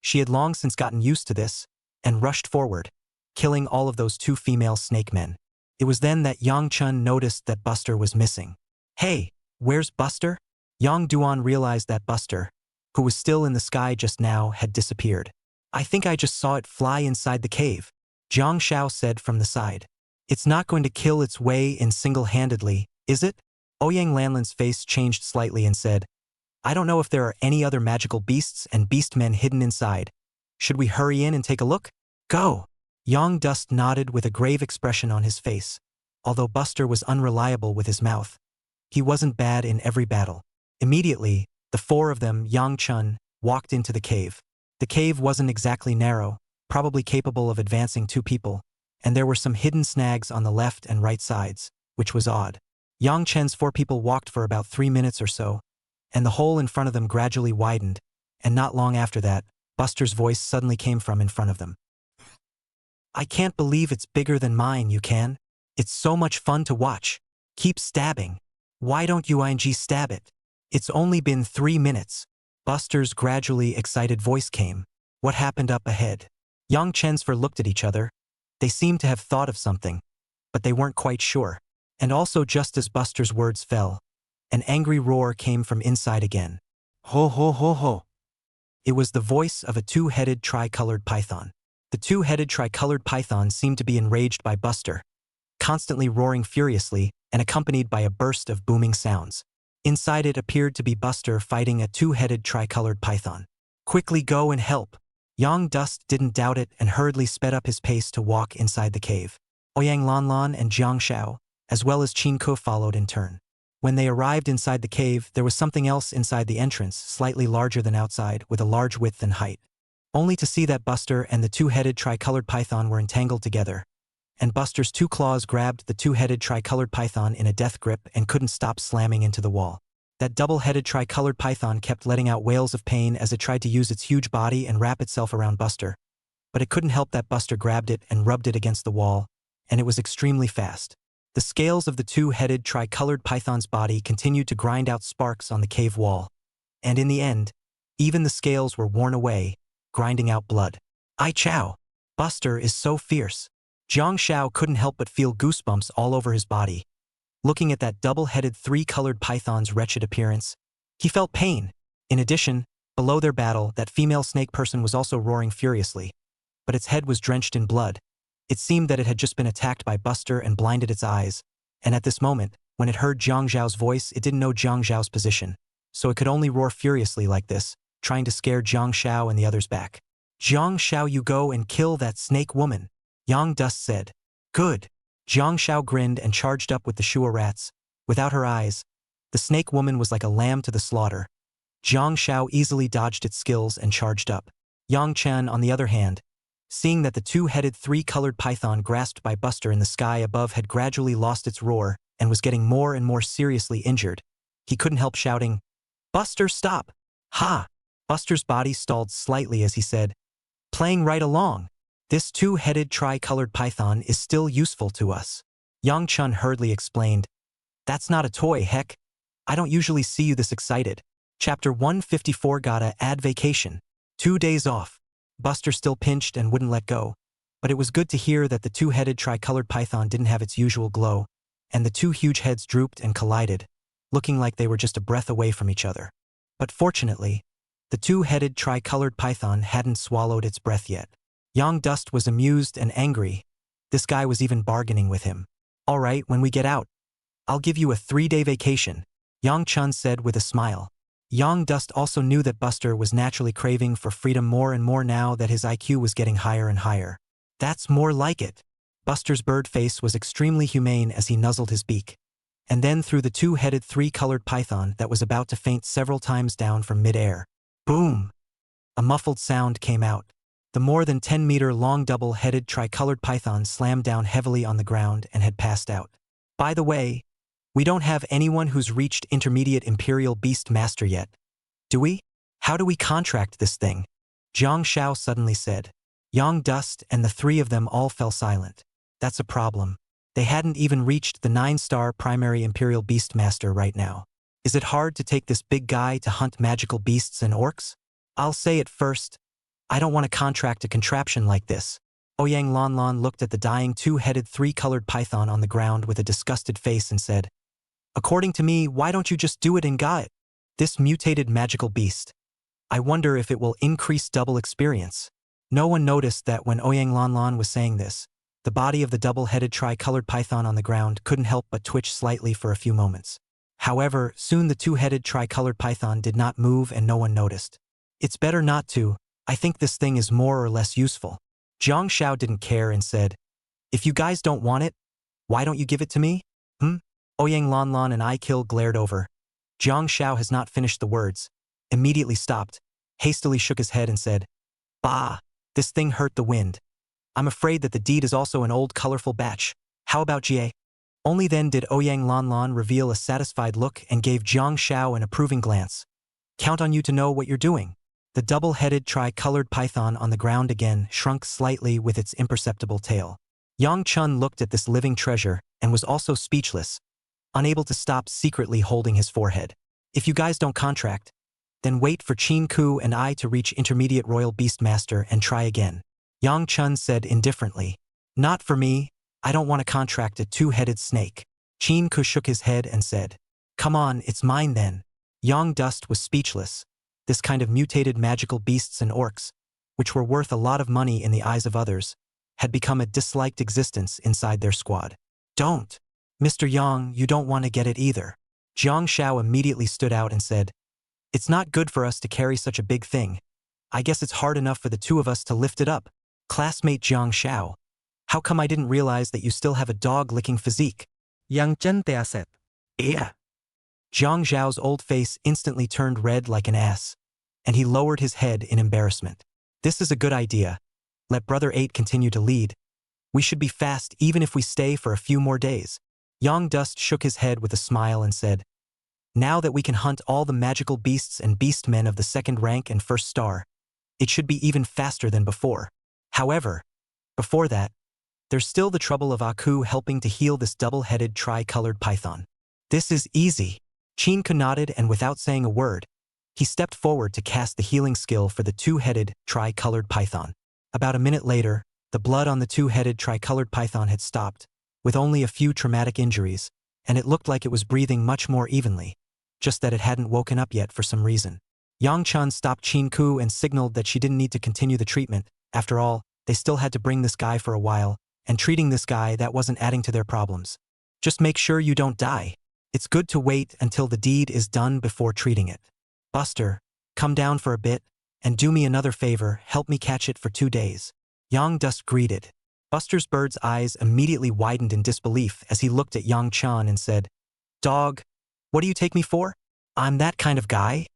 She had long since gotten used to this, and rushed forward, killing all of those 2 female snake men. It was then that Yang Chun noticed that Buster was missing. Hey, where's Buster? Yang Duan realized that Buster, who was still in the sky just now, had disappeared. I think I just saw it fly inside the cave, Jiang Xiao said from the side. It's not going to kill its way in single-handedly, is it? Ouyang Lanlan's face changed slightly and said, I don't know if there are any other magical beasts and beastmen hidden inside. Should we hurry in and take a look? Go! Yang Dust nodded with a grave expression on his face. Although Buster was unreliable with his mouth, he wasn't bad in every battle. Immediately, the four of them, Yang Chun, walked into the cave. The cave wasn't exactly narrow, probably capable of advancing two people, and there were some hidden snags on the left and right sides, which was odd. Yang Chen's four people walked for about 3 minutes or so, and the hole in front of them gradually widened, and not long after that, Buster's voice suddenly came from in front of them. I can't believe it's bigger than mine, you can? It's so much fun to watch. Keep stabbing. Why don't you stab it? It's only been 3 minutes. Buster's gradually excited voice came. What happened up ahead? Yang Chen's four looked at each other. They seemed to have thought of something, but they weren't quite sure. And also just as Buster's words fell, an angry roar came from inside again. Ho ho ho ho. It was the voice of a two-headed tricolored python. The two-headed tricolored python seemed to be enraged by Buster, constantly roaring furiously and accompanied by a burst of booming sounds. Inside it appeared to be Buster fighting a two-headed tricolored python. Quickly go and help. Yang Dust didn't doubt it and hurriedly sped up his pace to walk inside the cave. Ouyang Lanlan and Jiang Xiao, as well as Qin Ke, followed in turn. When they arrived inside the cave, there was something else inside the entrance, slightly larger than outside, with a large width and height. Only to see that Buster and the two-headed tricolored python were entangled together, and Buster's two claws grabbed the two-headed tricolored python in a death grip and couldn't stop slamming into the wall. That double-headed tricolored python kept letting out wails of pain as it tried to use its huge body and wrap itself around Buster, but it couldn't help that Buster grabbed it and rubbed it against the wall, and it was extremely fast. The scales of the two-headed tricolored python's body continued to grind out sparks on the cave wall, and in the end, even the scales were worn away, grinding out blood. Ai Chow! Buster is so fierce. Jiang Xiao couldn't help but feel goosebumps all over his body. Looking at that double-headed three-colored python's wretched appearance, he felt pain. In addition, below their battle, that female snake person was also roaring furiously, but its head was drenched in blood. It seemed that it had just been attacked by Buster and blinded its eyes, and at this moment, when it heard Jiang Zhao's voice, it didn't know Jiang Zhao's position, so it could only roar furiously like this, trying to scare Jiang Xiao and the others back. Jiang Xiao, you go and kill that snake woman, Yang Dust said. Good. Jiang Xiao grinned and charged up with the Shua rats. Without her eyes, the snake woman was like a lamb to the slaughter. Jiang Xiao easily dodged its skills and charged up. Yang Chen, on the other hand, seeing that the two-headed three-colored python grasped by Buster in the sky above had gradually lost its roar and was getting more and more seriously injured, he couldn't help shouting, Buster, stop! Ha! Buster's body stalled slightly as he said, playing right along. This two-headed tricolored python is still useful to us. Yang Chun hurriedly explained, that's not a toy, heck. I don't usually see you this excited. Chapter 154 gotta add vacation. 2 days off. Buster still pinched and wouldn't let go, but it was good to hear that the two-headed tricolored python didn't have its usual glow, and the two huge heads drooped and collided, looking like they were just a breath away from each other. But fortunately, the two-headed tricolored python hadn't swallowed its breath yet. Yang Dust was amused and angry. This guy was even bargaining with him. All right, when we get out, I'll give you a 3-day vacation, Yang Chun said with a smile. Yang Dust also knew that Buster was naturally craving for freedom more and more now that his IQ was getting higher and higher. That's more like it. Buster's bird face was extremely humane as he nuzzled his beak, and then threw the two-headed three-colored python that was about to faint several times down from mid-air. Boom! A muffled sound came out. The more than 10-meter-long double-headed tricolored python slammed down heavily on the ground and had passed out. By the way, we don't have anyone who's reached intermediate Imperial Beast Master yet, do we? How do we contract this thing? Jiang Xiao suddenly said. Yang Dust and the three of them all fell silent. That's a problem. They hadn't even reached the 9-star primary Imperial Beast Master right now. Is it hard to take this big guy to hunt magical beasts and orcs? I'll say it first. I don't want to contract a contraption like this. Ouyang Lanlan looked at the dying two-headed three-colored python on the ground with a disgusted face and said, "According to me, why don't you just do it and got it? This mutated magical beast. I wonder if it will increase double experience." No one noticed that when Ouyang Lanlan was saying this, the body of the double-headed tri-colored python on the ground couldn't help but twitch slightly for a few moments. However, soon the two-headed tri-colored python did not move and no one noticed. "It's better not to. I think this thing is more or less useful." Jiang Shao didn't care and said, "If you guys don't want it, why don't you give it to me?" Ouyang Lanlan and I glared over. Jiang Shao has not finished the words, immediately stopped, hastily shook his head and said, "Bah, this thing hurt the wind. I'm afraid that the deed is also an old colorful batch. How about Jie?" Only then did Ouyang Lanlan reveal a satisfied look and gave Jiang Shao an approving glance. "Count on you to know what you're doing." The double-headed tri-colored python on the ground again shrunk slightly with its imperceptible tail. Yang Chun looked at this living treasure and was also speechless, unable to stop secretly holding his forehead. "If you guys don't contract, then wait for Qin Ku and I to reach Intermediate Royal Beastmaster and try again," Yang Chun said indifferently. "Not for me, I don't want to contract a two-headed snake." Qin Ku shook his head and said, "Come on, it's mine then." Yang Dust was speechless. This kind of mutated magical beasts and orcs, which were worth a lot of money in the eyes of others, had become a disliked existence inside their squad. "Don't. Mr. Yang, you don't want to get it either." Jiang Shao immediately stood out and said, "It's not good for us to carry such a big thing. I guess it's hard enough for the two of us to lift it up." "Classmate Jiang Shao, how come I didn't realize that you still have a dog-licking physique?" Yang Chen Tea said. "Yeah." Jiang Zhao's old face instantly turned red like an ass, and he lowered his head in embarrassment. "This is a good idea. Let Brother 8 continue to lead. We should be fast even if we stay for a few more days." Yang Dust shook his head with a smile and said, "Now that we can hunt all the magical beasts and beastmen of the second rank and first star, it should be even faster than before. However, before that, there's still the trouble of Aku helping to heal this double-headed tri-colored python." "This is easy." Qin Ku nodded, and without saying a word, he stepped forward to cast the healing skill for the two-headed tri-colored python. About a minute later, the blood on the two-headed tri-colored python had stopped, with only a few traumatic injuries, and it looked like it was breathing much more evenly, just that it hadn't woken up yet for some reason. Yang Chun stopped Qin Ku and signaled that she didn't need to continue the treatment. After all, they still had to bring this guy for a while, and treating this guy that wasn't adding to their problems. "Just make sure you don't die. It's good to wait until the deed is done before treating it. Buster, come down for a bit, and do me another favor, help me catch it for 2 days." Yang Dust greeted. Buster's bird's eyes immediately widened in disbelief as he looked at Yang Chun and said, "Dog, what do you take me for? I'm that kind of guy?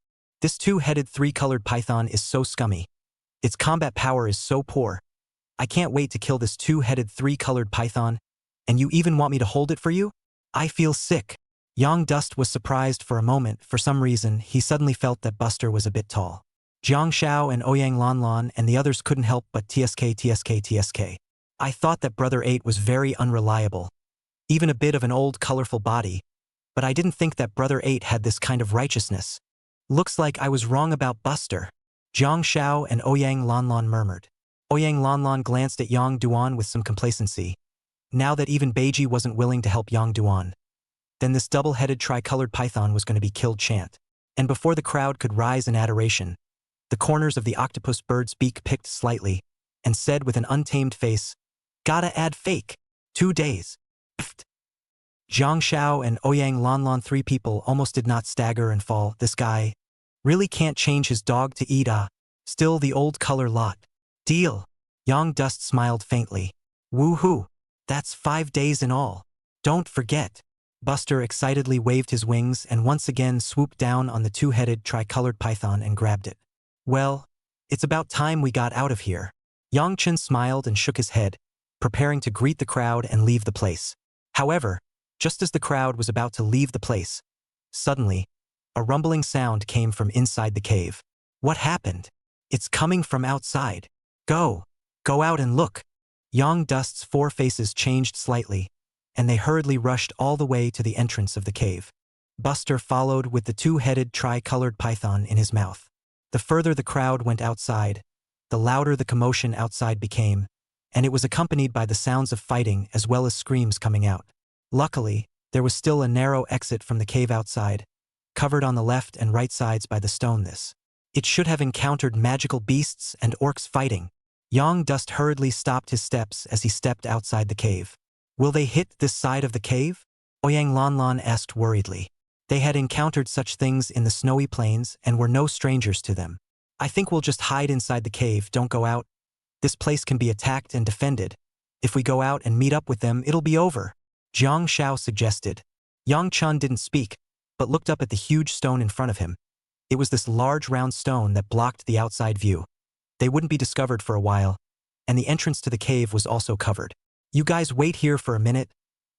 This two-headed three-colored python is so scummy. Its combat power is so poor. I can't wait to kill this two-headed three-colored python, and you even want me to hold it for you? I feel sick." Yang Dust was surprised for a moment. For some reason, he suddenly felt that Buster was a bit tall. Jiang Shao and Ouyang Lanlan and the others couldn't help but tsk. "I thought that Brother 8 was very unreliable, even a bit of an old colorful body, but I didn't think that Brother 8 had this kind of righteousness. Looks like I was wrong about Buster." Jiang Shao and Ouyang Lanlan murmured. Ouyang Lanlan glanced at Yang Duan with some complacency. Now that even Beiji wasn't willing to help Yang Duan, then this double-headed tri-colored python was going to be killed chant. And before the crowd could rise in adoration, the corners of the octopus bird's beak picked slightly, and said with an untamed face, "Gotta add fake. 2 days. Pfft." Jiang Shao and Ouyang Lanlan, 3 people, almost did not stagger and fall. This guy really can't change his dog to eat, still the old color lot. Deal. Yang Dust smiled faintly. "Woohoo. That's 5 days in all. Don't forget." Buster excitedly waved his wings and once again swooped down on the two-headed tri-colored python and grabbed it. "Well, it's about time we got out of here." Yang Chen smiled and shook his head, preparing to greet the crowd and leave the place. However, just as the crowd was about to leave the place, suddenly, a rumbling sound came from inside the cave. "What happened? It's coming from outside. Go out and look." Yang Dust's 4 faces changed slightly, and they hurriedly rushed all the way to the entrance of the cave. Buster followed with the two-headed tri-colored python in his mouth. The further the crowd went outside, the louder the commotion outside became, and it was accompanied by the sounds of fighting as well as screams coming out. Luckily, there was still a narrow exit from the cave outside, covered on the left and right sides by the stone. It should have encountered magical beasts and orcs fighting. Yang Dust hurriedly stopped his steps as he stepped outside the cave. Will they hit this side of the cave? Oyang Lanlan asked worriedly. They had encountered such things in the snowy plains and were no strangers to them. I think we'll just hide inside the cave, don't go out. This place can be attacked and defended. If we go out and meet up with them, it'll be over, Jiang Shao suggested. Yang Chun didn't speak, but looked up at the huge stone in front of him. It was this large round stone that blocked the outside view. They wouldn't be discovered for a while, and the entrance to the cave was also covered. You guys wait here for a minute.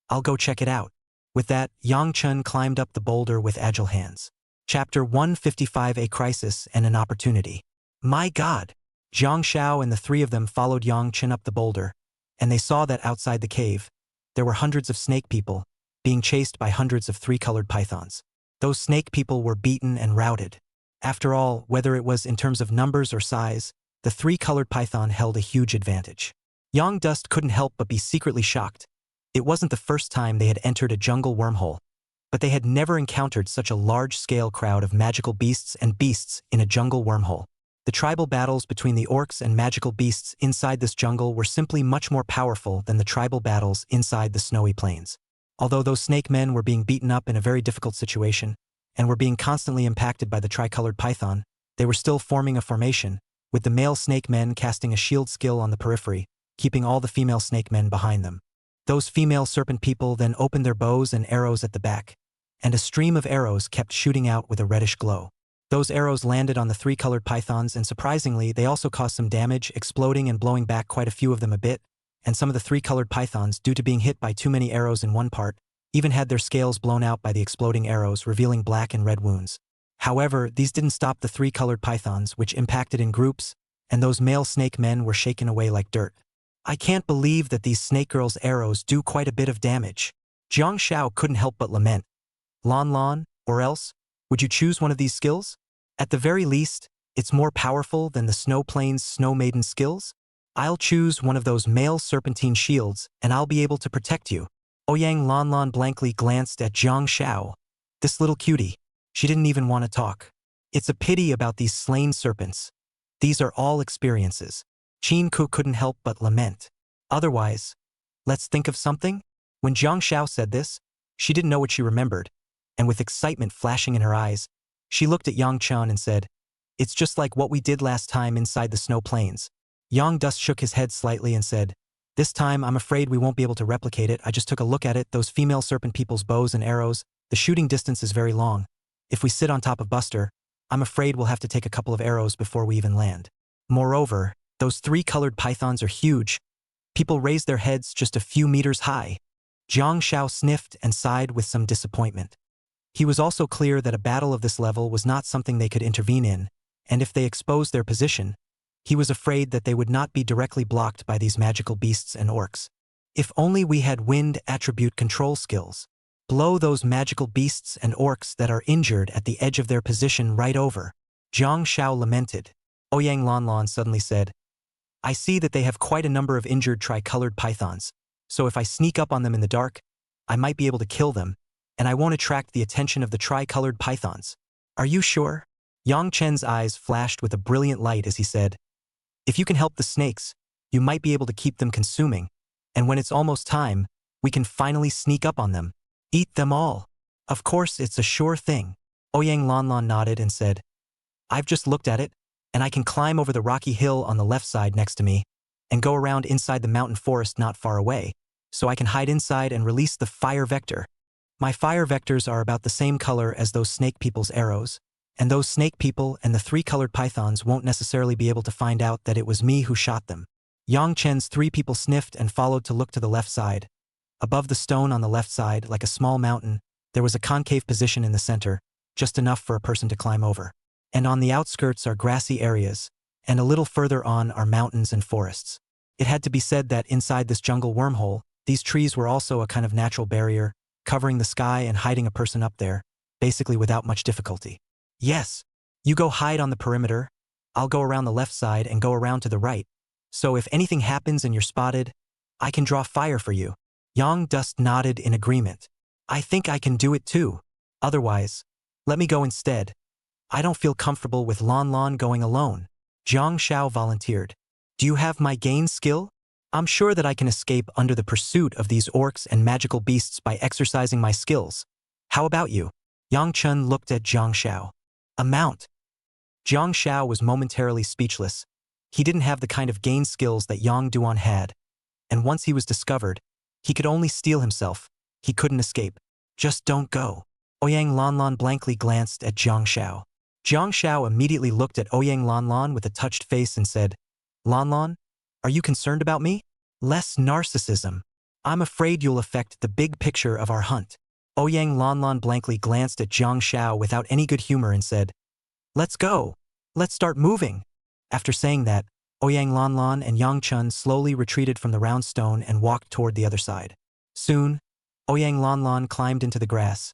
I'll go check it out. With that, Yang Chun climbed up the boulder with agile hands. Chapter 155: A Crisis and an Opportunity. My God! Jiang Shao and the three of them followed Yang Chun up the boulder, and they saw that outside the cave, there were hundreds of snake people, being chased by hundreds of three-colored pythons. Those snake people were beaten and routed. After all, whether it was in terms of numbers or size, the three-colored python held a huge advantage. Yang Dust couldn't help but be secretly shocked. It wasn't the first time they had entered a jungle wormhole, but they had never encountered such a large-scale crowd of magical beasts and beasts in a jungle wormhole. The tribal battles between the orcs and magical beasts inside this jungle were simply much more powerful than the tribal battles inside the snowy plains. Although those snake men were being beaten up in a very difficult situation, and were being constantly impacted by the tricolored python, they were still forming a formation, with the male snake men casting a shield skill on the periphery, keeping all the female snake men behind them. Those female serpent people then opened their bows and arrows at the back, and a stream of arrows kept shooting out with a reddish glow. Those arrows landed on the three-colored pythons, and surprisingly, they also caused some damage, exploding and blowing back quite a few of them a bit, and some of the three-colored pythons, due to being hit by too many arrows in one part, even had their scales blown out by the exploding arrows, revealing black and red wounds. However, these didn't stop the three-colored pythons, which impacted in groups, and those male snake men were shaken away like dirt. I can't believe that these snake girls' arrows do quite a bit of damage. Jiang Shao couldn't help but lament. Lan, or else, would you choose one of these skills? At the very least, it's more powerful than the Snow Plains Snow Maiden skills. I'll choose one of those male serpentine shields, and I'll be able to protect you. Ouyang Lanlan blankly glanced at Jiang Shao. This little cutie. She didn't even want to talk. It's a pity about these slain serpents. These are all experiences. Qin Ku couldn't help but lament. Otherwise, let's think of something? When Jiang Shao said this, she didn't know what she remembered, and with excitement flashing in her eyes, she looked at Yang Chun and said, "It's just like what we did last time inside the snow plains." Yang Dust shook his head slightly and said, "This time I'm afraid we won't be able to replicate it. I just took a look at it, those female serpent people's bows and arrows, the shooting distance is very long. If we sit on top of Buster, I'm afraid we'll have to take a couple of arrows before we even land. Moreover, those three-colored pythons are huge. People raise their heads just a few meters high." Jiang Shao sniffed and sighed with some disappointment. He was also clear that a battle of this level was not something they could intervene in, and if they exposed their position, he was afraid that they would not be directly blocked by these magical beasts and orcs. If only we had wind attribute control skills. Blow those magical beasts and orcs that are injured at the edge of their position right over. Jiang Shao lamented. Ouyang Lanlan suddenly said, "I see that they have quite a number of injured tricolored pythons, so if I sneak up on them in the dark, I might be able to kill them, and I won't attract the attention of the tricolored pythons." "Are you sure?" Yang Chen's eyes flashed with a brilliant light as he said, "If you can help the snakes, you might be able to keep them consuming, and when it's almost time, we can finally sneak up on them. Eat them all." "Of course, it's a sure thing." Ouyang Lanlan nodded and said, "I've just looked at it, and I can climb over the rocky hill on the left side next to me, and go around inside the mountain forest not far away, so I can hide inside and release the fire vector. My fire vectors are about the same color as those snake people's arrows, and those snake people and the three-colored pythons won't necessarily be able to find out that it was me who shot them." Yang Chen's three people sniffed and followed to look to the left side. Above the stone on the left side, like a small mountain, there was a concave position in the center, just enough for a person to climb over. And on the outskirts are grassy areas, and a little further on are mountains and forests. It had to be said that inside this jungle wormhole, these trees were also a kind of natural barrier, covering the sky and hiding a person up there, basically without much difficulty. "Yes, you go hide on the perimeter, I'll go around the left side and go around to the right, So if anything happens and you're spotted, I can draw fire for you. Yang Dust nodded in agreement. I think I can do it too. Otherwise, let me go instead. I don't feel comfortable with Lon Lon going alone. Jiang Xiao volunteered. Do you have my gain skill? I'm sure that I can escape under the pursuit of these orcs and magical beasts by exercising my skills. How about you? Yang Chun looked at Jiang Xiao. A mount. Jiang Xiao was momentarily speechless. He didn't have the kind of gain skills that Yang Duan had. And once he was discovered, he could only steel himself. He couldn't escape. Just don't go. Ouyang Lanlan blankly glanced at Jiang Xiao. Jiang Xiao immediately looked at Ouyang Lanlan with a touched face and said, Lanlan, are you concerned about me? Less narcissism. I'm afraid you'll affect the big picture of our hunt. Ouyang Lanlan blankly glanced at Jiang Xiao without any good humor and said, Let's go. Let's start moving. After saying that, Ouyang Lanlan and Yang Chun slowly retreated from the round stone and walked toward the other side. Soon, Ouyang Lanlan climbed into the grass,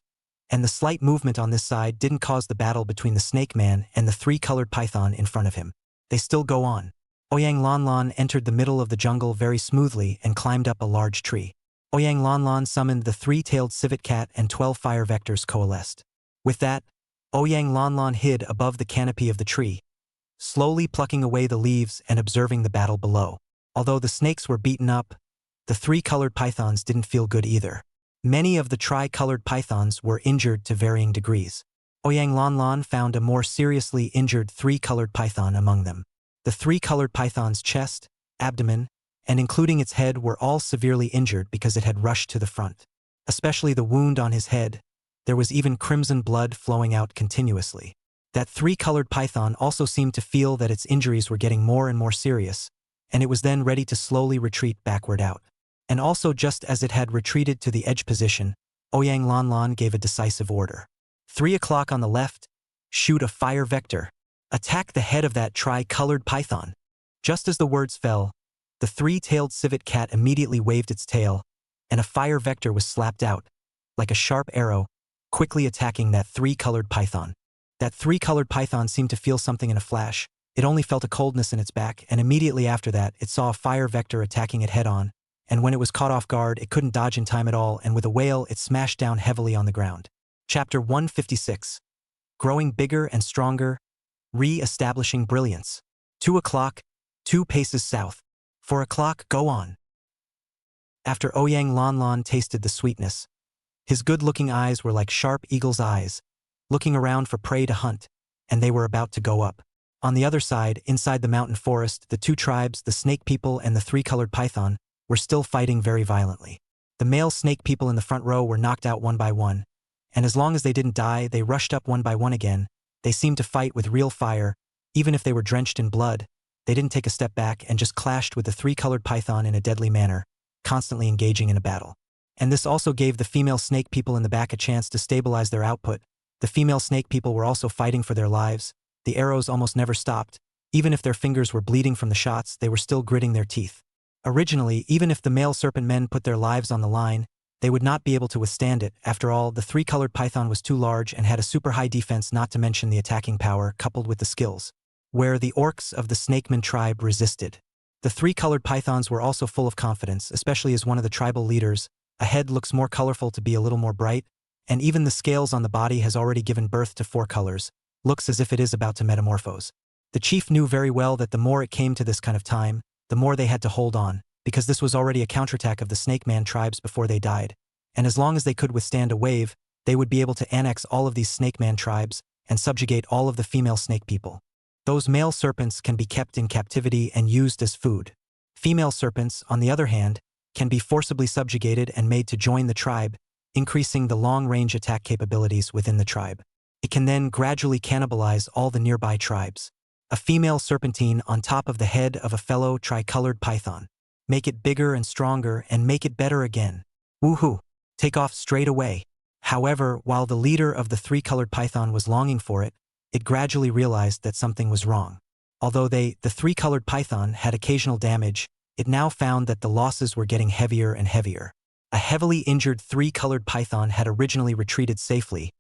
and the slight movement on this side didn't cause the battle between the snake man and the three-colored python in front of him. They still go on. Ouyang Lanlan entered the middle of the jungle very smoothly and climbed up a large tree. Ouyang Lanlan summoned the three-tailed civet cat and 12 fire vectors coalesced. With that, Ouyang Lanlan hid above the canopy of the tree, slowly plucking away the leaves and observing the battle below. Although the snakes were beaten up, the three-colored pythons didn't feel good either. Many of the tri-colored pythons were injured to varying degrees. Ouyang Lanlan found a more seriously injured three-colored python among them. The three-colored python's chest, abdomen, and including its head were all severely injured because it had rushed to the front. Especially the wound on his head, there was even crimson blood flowing out continuously. That three-colored python also seemed to feel that its injuries were getting more and more serious, and it was then ready to slowly retreat backward out. And also just as it had retreated to the edge position, Ouyang Lanlan gave a decisive order. 3 o'clock on the left, shoot a fire vector. Attack the head of that tri-colored python. Just as the words fell, the three-tailed civet cat immediately waved its tail, and a fire vector was slapped out, like a sharp arrow, quickly attacking that three-colored python. That three-colored python seemed to feel something in a flash. It only felt a coldness in its back, and immediately after that, it saw a fire vector attacking it head-on, and when it was caught off guard, it couldn't dodge in time at all, and with a wail, it smashed down heavily on the ground. Chapter 156. Growing bigger and stronger, re-establishing brilliance. 2 o'clock, 2 paces south. 4 o'clock, go on. After Ouyang Lanlan tasted the sweetness, his good-looking eyes were like sharp eagle's eyes, looking around for prey to hunt, and they were about to go up. On the other side, inside the mountain forest, the 2 tribes, the snake people and the three-colored python, were still fighting very violently. The male snake people in the front row were knocked out one by one, and as long as they didn't die, they rushed up one by one again. They seemed to fight with real fire. Even if they were drenched in blood, they didn't take a step back and just clashed with the three-colored python in a deadly manner, constantly engaging in a battle. And this also gave the female snake people in the back a chance to stabilize their output. The female snake people were also fighting for their lives. The arrows almost never stopped. Even if their fingers were bleeding from the shots, they were still gritting their teeth. Originally, even if the male serpent men put their lives on the line, they would not be able to withstand it. After all, the three-colored python was too large and had a super high defense, not to mention the attacking power coupled with the skills, where the orcs of the snakeman tribe resisted. The three-colored pythons were also full of confidence, especially as one of the tribal leaders. A head looks more colorful to be a little more bright, and even the scales on the body has already given birth to 4 colors, looks as if it is about to metamorphose. The chief knew very well that the more it came to this kind of time, the more they had to hold on, because this was already a counterattack of the Snake Man tribes before they died, and as long as they could withstand a wave, they would be able to annex all of these Snake Man tribes and subjugate all of the female snake people. Those male serpents can be kept in captivity and used as food. Female serpents, on the other hand, can be forcibly subjugated and made to join the tribe, increasing the long-range attack capabilities within the tribe. It can then gradually cannibalize all the nearby tribes. A female serpentine on top of the head of a fellow tricolored python. Make it bigger and stronger and make it better again. Woohoo! Take off straight away. However, while the leader of the three-colored python was longing for it, it gradually realized that something was wrong. Although the three-colored python, had occasional damage, it now found that the losses were getting heavier and heavier. A heavily injured three-colored python had originally retreated safely,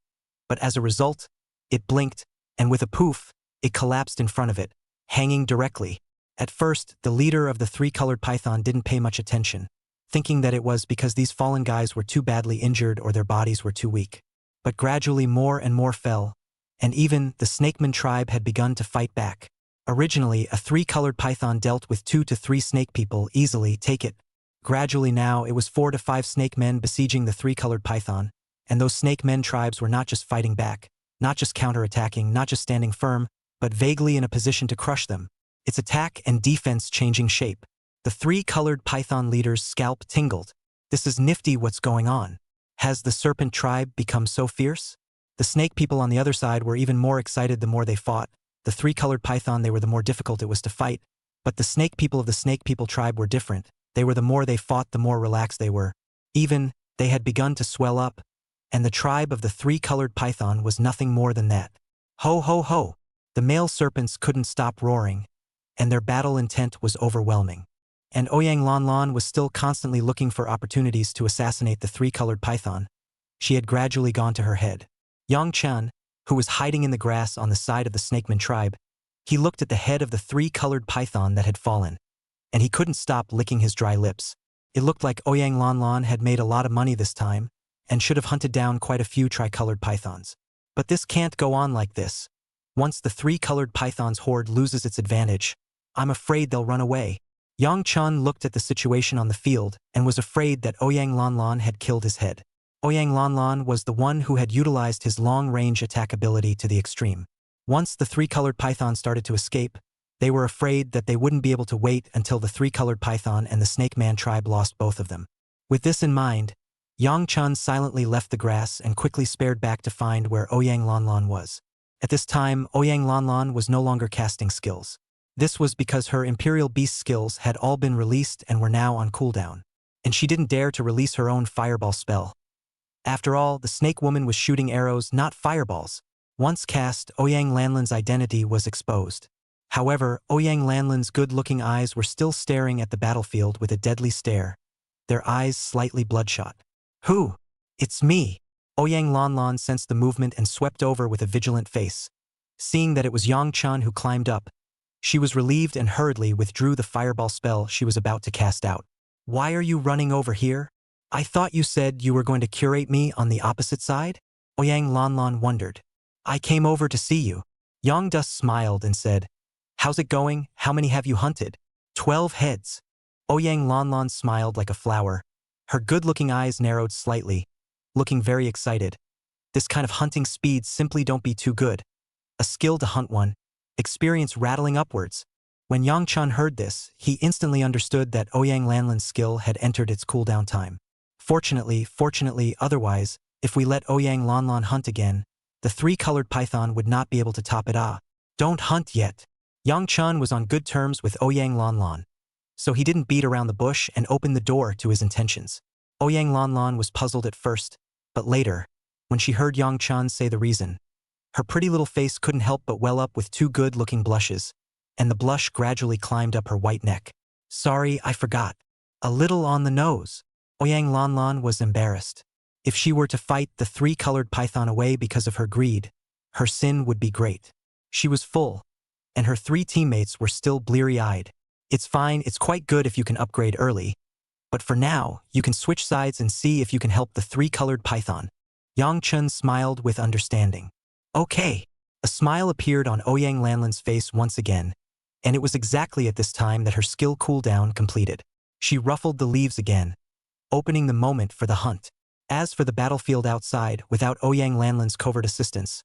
but as a result, it blinked, and with a poof, it collapsed in front of it, hanging directly. At first, the leader of the three-colored python didn't pay much attention, thinking that it was because these fallen guys were too badly injured or their bodies were too weak. But gradually more and more fell, and even the snakeman tribe had begun to fight back. Originally, a three-colored python dealt with 2 to 3 snake people easily, take it. Gradually now, it was 4 to 5 snake men besieging the three-colored python, and those snake men tribes were not just fighting back, not just counterattacking, not just standing firm, but vaguely in a position to crush them, its attack and defense changing shape. The three-colored python leader's scalp tingled. This is nifty, what's going on? Has the serpent tribe become so fierce? The snake people on the other side were even more excited the more they fought. The three-colored python, they were the more difficult it was to fight, but the snake people of the snake people tribe were different. They were the more they fought, the more relaxed they were. Even, they had begun to swell up, and the tribe of the three-colored python was nothing more than that. Ho ho ho! The male serpents couldn't stop roaring, and their battle intent was overwhelming. And Ouyang Lanlan was still constantly looking for opportunities to assassinate the three-colored python. She had gradually gone to her head. Yang Chan, who was hiding in the grass on the side of the snakeman tribe, he looked at the head of the three-colored python that had fallen, and he couldn't stop licking his dry lips. It looked like Ouyang Lanlan had made a lot of money this time, and should have hunted down quite a few tricolored pythons. But this can't go on like this. Once the three-colored python's horde loses its advantage, I'm afraid they'll run away. Yang Chun looked at the situation on the field and was afraid that Ouyang Lanlan had killed his head. Ouyang Lanlan was the one who had utilized his long-range attack ability to the extreme. Once the three-colored python started to escape, they were afraid that they wouldn't be able to wait until the three-colored python and the Snake Man tribe lost both of them. With this in mind, Yang Chun silently left the grass and quickly spared back to find where Ouyang Lanlan was. At this time, Ouyang Lanlan was no longer casting skills. This was because her Imperial Beast skills had all been released and were now on cooldown, and she didn't dare to release her own fireball spell. After all, the Snake Woman was shooting arrows, not fireballs. Once cast, Ouyang Lanlan's identity was exposed. However, Ouyang Lanlan's good-looking eyes were still staring at the battlefield with a deadly stare, their eyes slightly bloodshot. Who? It's me. Ouyang Lanlan sensed the movement and swept over with a vigilant face. Seeing that it was Yang Chun who climbed up, she was relieved and hurriedly withdrew the fireball spell she was about to cast out. Why are you running over here? I thought you said you were going to curate me on the opposite side? Ouyang Lanlan wondered. I came over to see you. Yang Dus smiled and said, How's it going? How many have you hunted? 12 heads. Ouyang Lanlan smiled like a flower. Her good-looking eyes narrowed slightly, looking very excited. This kind of hunting speed simply don't be too good. A skill to hunt one. Experience rattling upwards. When Yang Chun heard this, he instantly understood that Ouyang Lanlan's skill had entered its cooldown time. Fortunately, otherwise, if we let Ouyang Lanlan hunt again, the three-colored python would not be able to top it. Don't hunt yet. Yang Chun was on good terms with Ouyang Lanlan, so he didn't beat around the bush and opened the door to his intentions. Ouyang Lanlan was puzzled at first, but later, when she heard Yang Chun say the reason, her pretty little face couldn't help but well up with 2 good-looking blushes, and the blush gradually climbed up her white neck. Sorry, I forgot. A little on the nose. Ouyang Lanlan was embarrassed. If she were to fight the three-colored python away because of her greed, her sin would be great. She was full, and her 3 teammates were still bleary-eyed. It's fine, it's quite good if you can upgrade early, but for now, you can switch sides and see if you can help the three-colored python. Yang Chun smiled with understanding. Okay. A smile appeared on Ouyang Lanlan's face once again, and it was exactly at this time that her skill cooldown completed. She ruffled the leaves again, opening the moment for the hunt. As for the battlefield outside, without Ouyang Lanlan's covert assistance,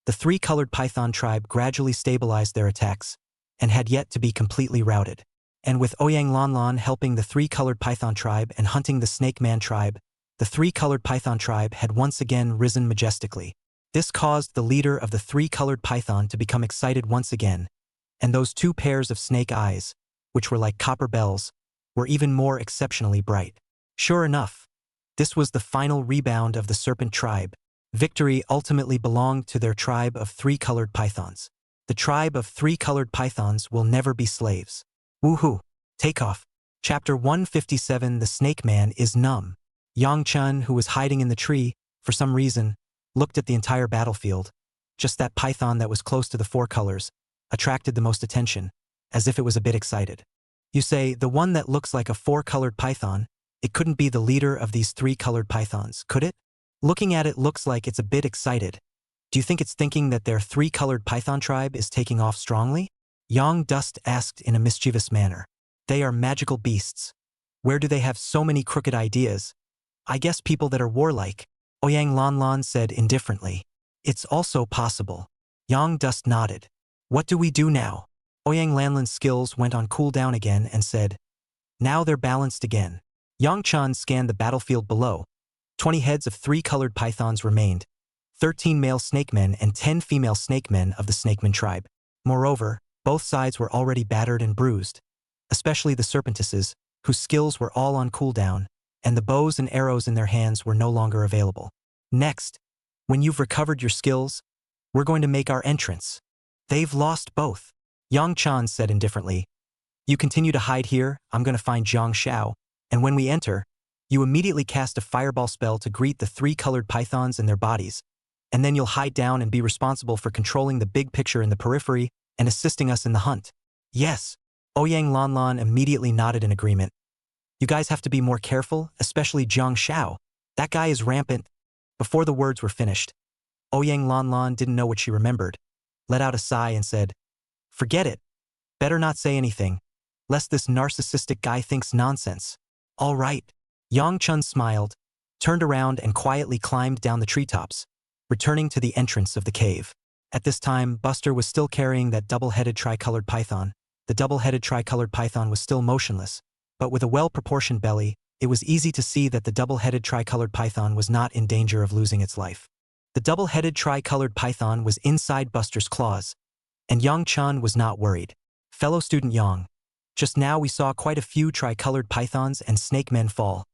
the three-colored python tribe gradually stabilized their attacks, and had yet to be completely routed. And with Ouyang Lanlan helping the three-colored python tribe and hunting the Snake Man tribe, the three-colored python tribe had once again risen majestically. This caused the leader of the three-colored python to become excited once again, and those 2 pairs of snake eyes, which were like copper bells, were even more exceptionally bright. Sure enough, this was the final rebound of the serpent tribe. Victory ultimately belonged to their tribe of three-colored pythons. The tribe of three-colored pythons will never be slaves. Woohoo! Take off. Chapter 157 The Snake Man is numb. Yang Chun, who was hiding in the tree, for some reason, looked at the entire battlefield. Just that python that was close to the 4 colors attracted the most attention. as if it was a bit excited. You say, the one that looks like a 4-colored python, it couldn't be the leader of these 3-colored pythons, could it? Looking at it looks like it's a bit excited. Do you think it's thinking that their 3-colored python tribe is taking off strongly? Yang Dust asked in a mischievous manner. They are magical beasts. Where do they have so many crooked ideas? I guess people that are warlike, Oyang Lanlan said indifferently. It's also possible. Yang Dust nodded. What do we do now? Oyang Lanlan's skills went on cooldown again and said, now they're balanced again. Yang Chan scanned the battlefield below. 20 heads of 3-colored pythons remained, 13 male snakemen and 10 female snakemen of the snakeman tribe. Moreover, both sides were already battered and bruised, especially the serpentesses, whose skills were all on cooldown, and the bows and arrows in their hands were no longer available. Next, when you've recovered your skills, we're going to make our entrance. They've lost both. Yang Chan said indifferently. You continue to hide here, I'm going to find Zhang Xiao, and when we enter, you immediately cast a fireball spell to greet the 3-colored pythons and their bodies, and then you'll hide down and be responsible for controlling the big picture in the periphery and assisting us in the hunt. Yes. Oyang Lanlan immediately nodded in agreement. You guys have to be more careful, especially Zhang Xiao. That guy is rampant. Before the words were finished, Oyang Lanlan didn't know what she remembered, let out a sigh and said, forget it. Better not say anything, lest this narcissistic guy thinks nonsense. All right. Yang Chun smiled, turned around and quietly climbed down the treetops, returning to the entrance of the cave. At this time, Buster was still carrying that double-headed tricolored python. The double-headed tricolored python was still motionless, but with a well-proportioned belly, it was easy to see that the double-headed tricolored python was not in danger of losing its life. The double-headed tricolored python was inside Buster's claws, and Yang Chun was not worried. Fellow student Yang, just now we saw quite a few tricolored pythons and snake men fall.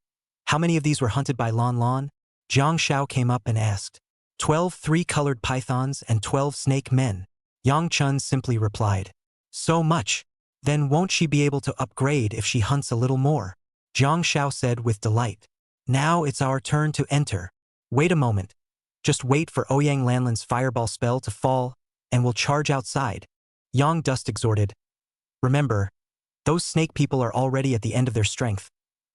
How many of these were hunted by Lan Lan? Zhang Xiao came up and asked. 12 3-colored pythons and 12 snake men. Yang Chun simply replied. So much. Then won't she be able to upgrade if she hunts a little more? Zhang Xiao said with delight. Now it's our turn to enter. Wait a moment. Just wait for Oyang Lanlan's fireball spell to fall, and we'll charge outside. Yang Dust exhorted. Remember, those snake people are already at the end of their strength.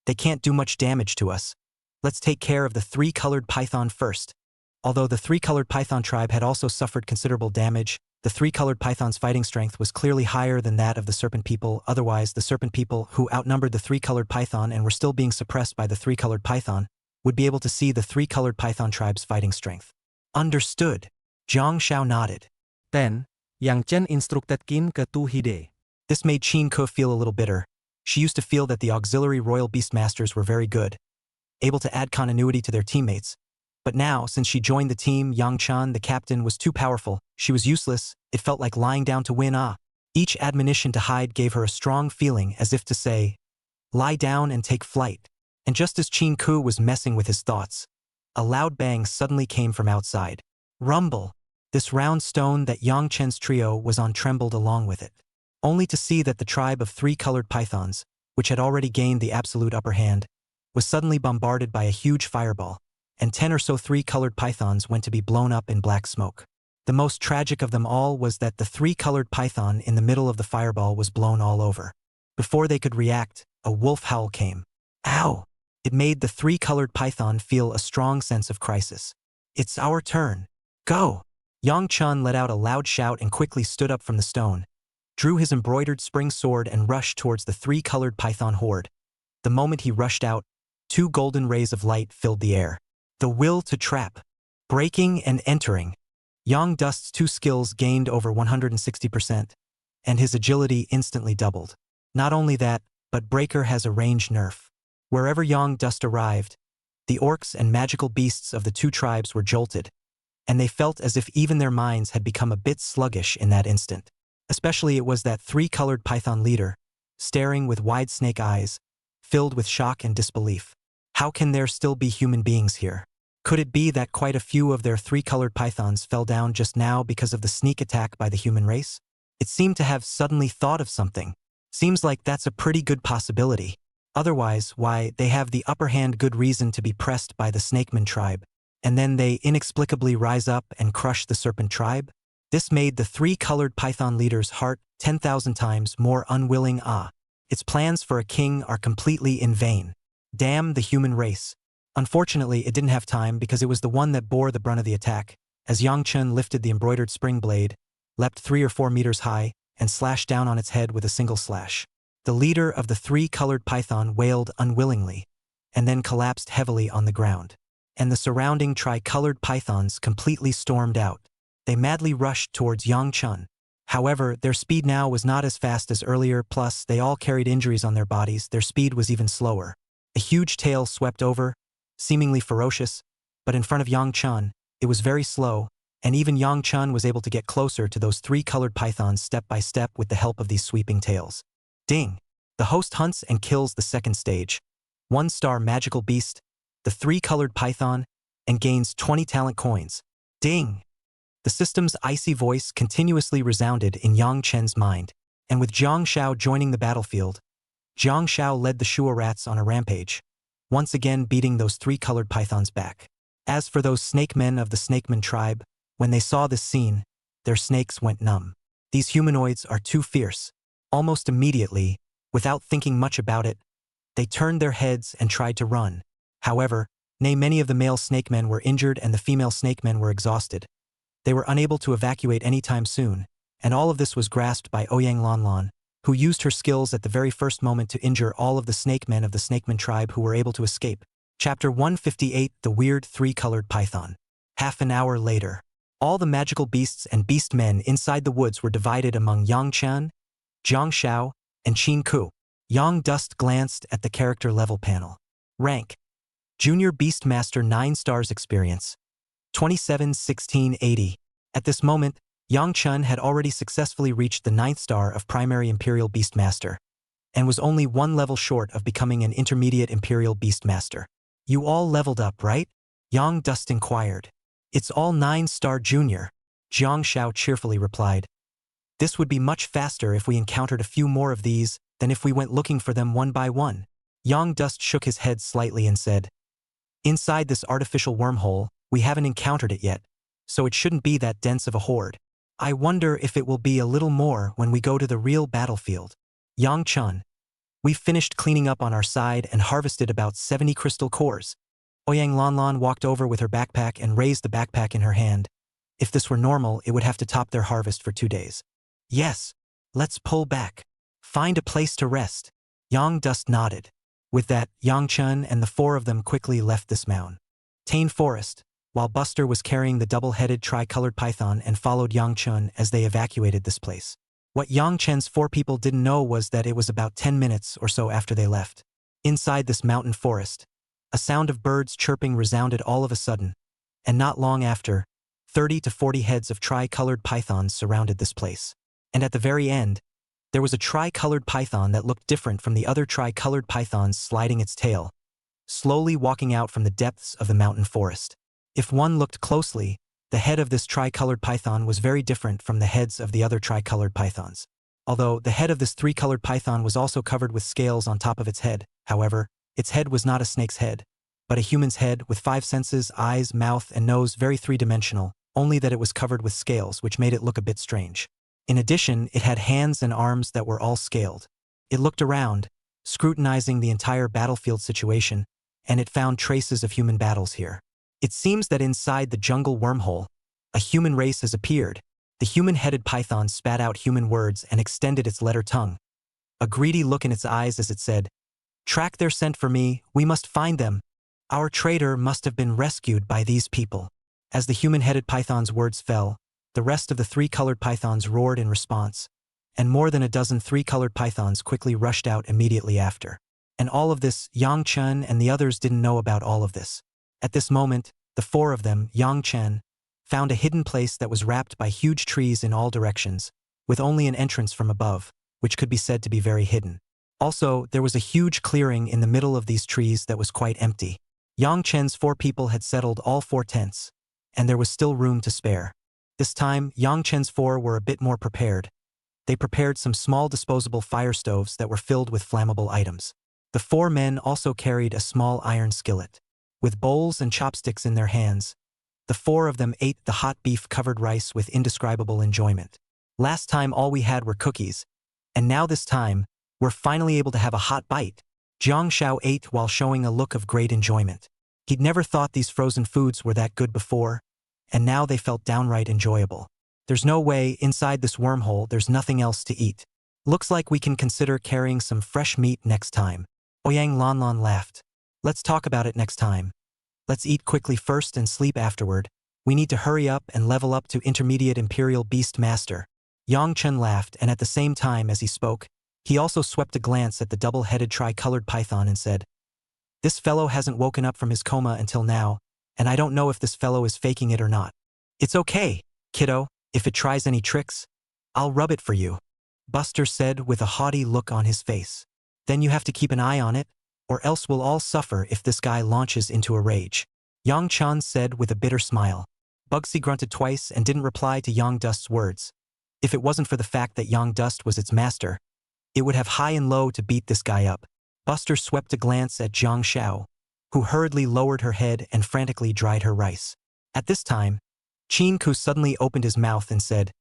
They can't do much damage to us. Let's take care of the 3-colored python first. Although the 3-colored python tribe had also suffered considerable damage, the 3-colored python's fighting strength was clearly higher than that of the serpent people. Otherwise, the serpent people, who outnumbered the 3-colored python and were still being suppressed by the 3-colored python, would be able to see the 3-colored python tribe's fighting strength. Understood. Zhang Xiao nodded. Then, Yang Chen instructed Kin ke Tu Hide. This made Qin Ke feel a little bitter. She used to feel that the auxiliary royal beastmasters were very good, able to add continuity to their teammates. But now, since she joined the team, Yang Chan, the captain, was too powerful. She was useless. It felt like lying down to win. Each admonition to hide gave her a strong feeling, as if to say, lie down and take flight. And just as Qin Ke was messing with his thoughts, a loud bang suddenly came from outside. Rumble! This round stone that Yang Chen's trio was on trembled along with it, only to see that the tribe of 3-colored pythons, which had already gained the absolute upper hand, was suddenly bombarded by a huge fireball, and 10 or so 3-colored pythons went to be blown up in black smoke. The most tragic of them all was that the 3-colored python in the middle of the fireball was blown all over. Before they could react, a wolf howl came. Ow! It made the 3-colored python feel a strong sense of crisis. It's our turn. Go! Yang Chun let out a loud shout and quickly stood up from the stone, drew his embroidered spring sword and rushed towards the 3-colored python horde. The moment he rushed out, 2 golden rays of light filled the air. The will to trap, breaking and entering. Yang Dust's 2 skills gained over 160%, and his agility instantly doubled. Not only that, but Breaker has a range nerf. Wherever Yang Dust arrived, the orcs and magical beasts of the 2 tribes were jolted, and they felt as if even their minds had become a bit sluggish in that instant. Especially it was that 3-colored python leader, staring with wide snake eyes, filled with shock and disbelief. How can there still be human beings here? Could it be that quite a few of their 3-colored pythons fell down just now because of the sneak attack by the human race? It seemed to have suddenly thought of something. Seems like that's a pretty good possibility. Otherwise, why, they have the upper hand, good reason to be pressed by the snakeman tribe, and then they inexplicably rise up and crush the serpent tribe? This made the three-colored python leader's heart 10,000 times more unwilling. Its plans for a king are completely in vain. Damn the human race. Unfortunately, it didn't have time because it was the one that bore the brunt of the attack, as Yang Chun lifted the embroidered spring blade, leapt 3 or 4 meters high, and slashed down on its head with a single slash. The leader of the three-colored python wailed unwillingly, and then collapsed heavily on the ground. And the surrounding tri-colored pythons completely stormed out. They madly rushed towards Yang Chun. However, their speed now was not as fast as earlier, plus they all carried injuries on their bodies. Their speed was even slower. A huge tail swept over, seemingly ferocious, but in front of Yang Chun, it was very slow, and even Yang Chun was able to get closer to those three-colored pythons step by step with the help of these sweeping tails. Ding! The host hunts and kills the second stage. 1-star magical beast, the three-colored python, and gains 20 talent coins. Ding! The system's icy voice continuously resounded in Yang Chen's mind, and with Jiang Shao joining the battlefield, Jiang Shao led the Shua rats on a rampage, once again beating those three-colored pythons back. As for those snake men of the Snakeman tribe, when they saw this scene, their snakes went numb. These humanoids are too fierce. Almost immediately, without thinking much about it, they turned their heads and tried to run. However, many of the male snake men were injured and the female snake men were exhausted. They were unable to evacuate anytime soon, and all of this was grasped by Ouyang Lanlan, who used her skills at the very first moment to injure all of the snake men of the Snakeman tribe who were able to escape. Chapter 158, The Weird Three-Colored Python. Half an hour later, all the magical beasts and beast men inside the woods were divided among Yang Chen, Jiang Shao, and Qin Ku. Yang Dust glanced at the character level panel. Rank: Junior Beastmaster 9 stars experience. 27-16-80. At this moment, Yang Chun had already successfully reached the 9th star of Primary Imperial Beastmaster, and was only 1 level short of becoming an Intermediate Imperial Beastmaster. You all leveled up, right? Yang Dust inquired. It's all 9-star junior, Jiang Shao cheerfully replied. This would be much faster if we encountered a few more of these than if we went looking for them one by one. Yang Dust shook his head slightly and said, Inside this artificial wormhole, we haven't encountered it yet, so it shouldn't be that dense of a horde. I wonder if it will be a little more when we go to the real battlefield. Yang Chun. We've finished cleaning up on our side and harvested about 70 crystal cores. Ouyang Lanlan walked over with her backpack and raised the backpack in her hand. If this were normal, it would have to top their harvest for 2 days. Yes, let's pull back. Find a place to rest. Yang Dust nodded. With that, Yang Chun and the 4 of them quickly left this mound. Tane Forest, while Buster was carrying the double-headed tri-colored python and followed Yang Chun as they evacuated this place. What Yang Chen's 4 people didn't know was that it was about 10 minutes or so after they left. Inside this mountain forest, a sound of birds chirping resounded all of a sudden, and not long after, 30 to 40 heads of tri-colored pythons surrounded this place. And at the very end, there was a tri-colored python that looked different from the other tri-colored pythons sliding its tail, slowly walking out from the depths of the mountain forest. If one looked closely, the head of this tri-colored python was very different from the heads of the other tri-colored pythons. Although the head of this 3-colored python was also covered with scales on top of its head, however, its head was not a snake's head, but a human's head with 5 senses, eyes, mouth, and nose, very 3-dimensional, only that it was covered with scales, which made it look a bit strange. In addition, it had hands and arms that were all scaled. It looked around, scrutinizing the entire battlefield situation, and it found traces of human battles here. It seems that inside the jungle wormhole, a human race has appeared. The human-headed python spat out human words and extended its letter tongue. A greedy look in its eyes as it said, Track their scent for me, we must find them. Our traitor must have been rescued by these people. As the human-headed python's words fell, the rest of the 3-colored pythons roared in response, and more than a dozen 3-colored pythons quickly rushed out immediately after. And all of this, Yang Chen and the others didn't know about all of this. At this moment, the 4 of them, Yang Chen, found a hidden place that was wrapped by huge trees in all directions, with only an entrance from above, which could be said to be very hidden. Also, there was a huge clearing in the middle of these trees that was quite empty. Yang Chen's 4 people had settled all 4 tents, and there was still room to spare. This time, Yang Chen's 4 were a bit more prepared. They prepared some small disposable fire stoves that were filled with flammable items. The 4 men also carried a small iron skillet. With bowls and chopsticks in their hands, The four of them ate the hot beef-covered rice with indescribable enjoyment. Last time all we had were cookies, and now this time, we're finally able to have a hot bite. Jiang Shao ate while showing a look of great enjoyment. He'd never thought these frozen foods were that good before, and now they felt downright enjoyable. There's no way, inside this wormhole, there's nothing else to eat. Looks like we can consider carrying some fresh meat next time. Ouyang Lanlan laughed. Let's talk about it next time. Let's eat quickly first and sleep afterward. We need to hurry up and level up to Intermediate Imperial Beast Master. Yang Chen laughed, and at the same time as he spoke, he also swept a glance at the double-headed tri-colored python and said, "This fellow hasn't woken up from his coma until now, and I don't know if this fellow is faking it or not. It's okay, kiddo, if it tries any tricks, I'll rub it for you," Buster said with a haughty look on his face. "Then you have to keep an eye on it, or else we'll all suffer if this guy launches into a rage," Yang Chan said with a bitter smile. Bugsy grunted twice and didn't reply to Yang Dust's words. If it wasn't for the fact that Yang Dust was its master, it would have high and low to beat this guy up. Buster swept a glance at Jiang Shao, who hurriedly lowered her head and frantically dried her rice. At this time, Qin Ku suddenly opened his mouth and said,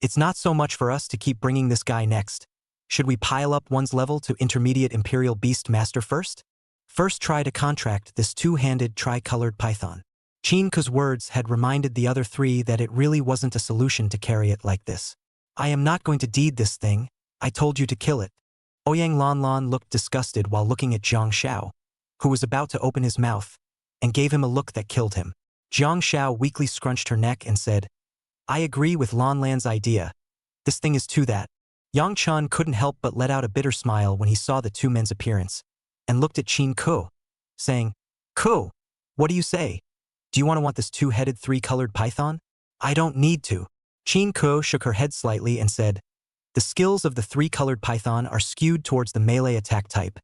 "It's not so much for us to keep bringing this guy next. Should we pile up one's level to Intermediate Imperial Beast Master first? First try to contract this two-handed tri-colored python." Qin Ku's words had reminded the other three that it really wasn't a solution to carry it like this. "I am not going to deed this thing. I told you to kill it." Ouyang Lanlan looked disgusted while looking at Jiang Shao, who was about to open his mouth, and gave him a look that killed him. Jiang Shao weakly scrunched her neck and said, "I agree with Lanlan's idea. This thing is too that." Yang Chan couldn't help but let out a bitter smile when he saw the two men's appearance, and looked at Qin Ku, saying, "Ku, what do you say? Do you want this two-headed three-colored python?" "I don't need to." Qin Ku shook her head slightly and said, "The skills of the three-colored python are skewed towards the melee attack type,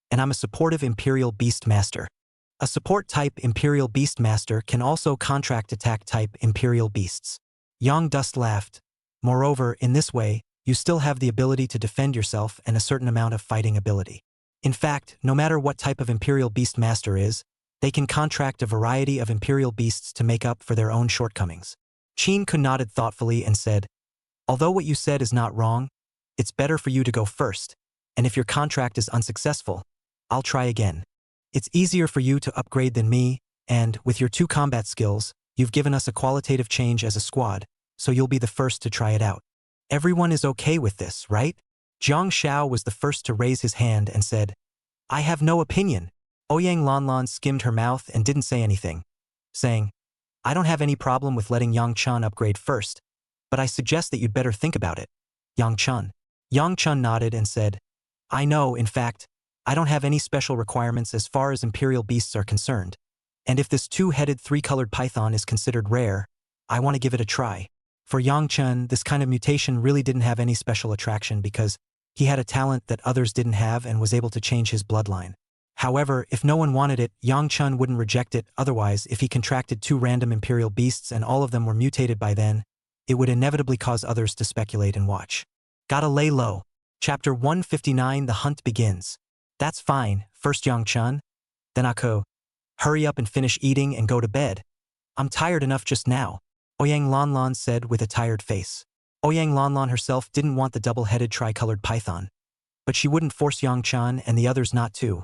and I'm a supportive Imperial Beast Master. A support type Imperial Beast Master can also contract attack type Imperial Beasts." Yang Dust laughed. "Moreover, in this way, you still have the ability to defend yourself and a certain amount of fighting ability. In fact, no matter what type of Imperial Beast Master is, they can contract a variety of Imperial Beasts to make up for their own shortcomings." Qin Ku nodded thoughtfully and said, "Although what you said is not wrong, it's better for you to go first, and if your contract is unsuccessful, I'll try again. It's easier for you to upgrade than me, and, with your two combat skills, you've given us a qualitative change as a squad, so you'll be the first to try it out. Everyone is okay with this, right?" Jiang Shao was the first to raise his hand and said, "I have no opinion." Ouyang Lanlan skimmed her mouth and didn't say anything, saying, "I don't have any problem with letting Yang Chan upgrade first, but I suggest that you'd better think about it." "Yang Chan." Yang Chan nodded and said, "I know, in fact, I don't have any special requirements as far as Imperial Beasts are concerned, and if this two-headed three-colored python is considered rare, I want to give it a try." For Yang Chen, this kind of mutation really didn't have any special attraction because he had a talent that others didn't have and was able to change his bloodline. However, if no one wanted it, Yang Chen wouldn't reject it. Otherwise, if he contracted two random Imperial Beasts and all of them were mutated by then, it would inevitably cause others to speculate and watch. Gotta lay low. Chapter 159, The Hunt Begins. "That's fine, first Yang Chen. Then Ako. Hurry up and finish eating and go to bed. I'm tired enough just now," Ouyang Lanlan said with a tired face. Ouyang Lanlan herself didn't want the double-headed tri-colored python, but she wouldn't force Yang Chen and the others not to.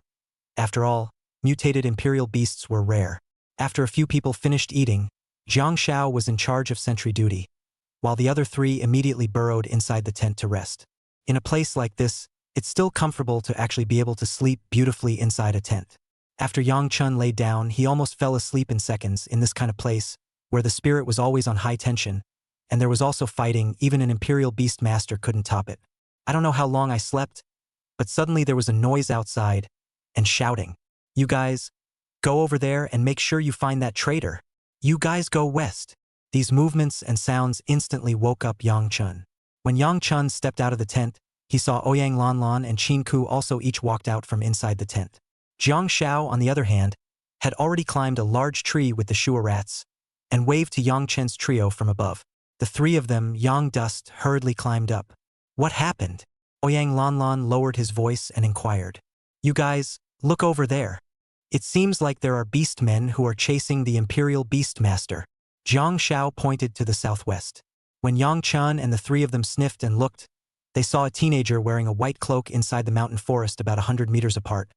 After all, mutated Imperial Beasts were rare. After a few people finished eating, Jiang Shao was in charge of sentry duty, while the other three immediately burrowed inside the tent to rest. In a place like this, it's still comfortable to actually be able to sleep beautifully inside a tent. After Yang Chen lay down, he almost fell asleep in seconds. In this kind of place, where the spirit was always on high tension, and there was also fighting, even an Imperial Beast Master couldn't top it. I don't know how long I slept, but suddenly there was a noise outside, and shouting. "You guys, go over there and make sure you find that traitor. You guys go west." These movements and sounds instantly woke up Yang Chen. When Yang Chen stepped out of the tent, he saw Ouyang Lanlan and Qin Ku also each walked out from inside the tent. Jiang Shao, on the other hand, had already climbed a large tree with the Shua rats, and waved to Yang Chen's trio from above. The three of them, Yang Dust, hurriedly climbed up. "What happened?" Ouyang Lanlan lowered his voice and inquired. "You guys, look over there. It seems like there are beast men who are chasing the Imperial Beast Master." Jiang Xiao pointed to the southwest. When Yang Chun and the three of them sniffed and looked, they saw a teenager wearing a white cloak inside the mountain forest about 100 meters apart,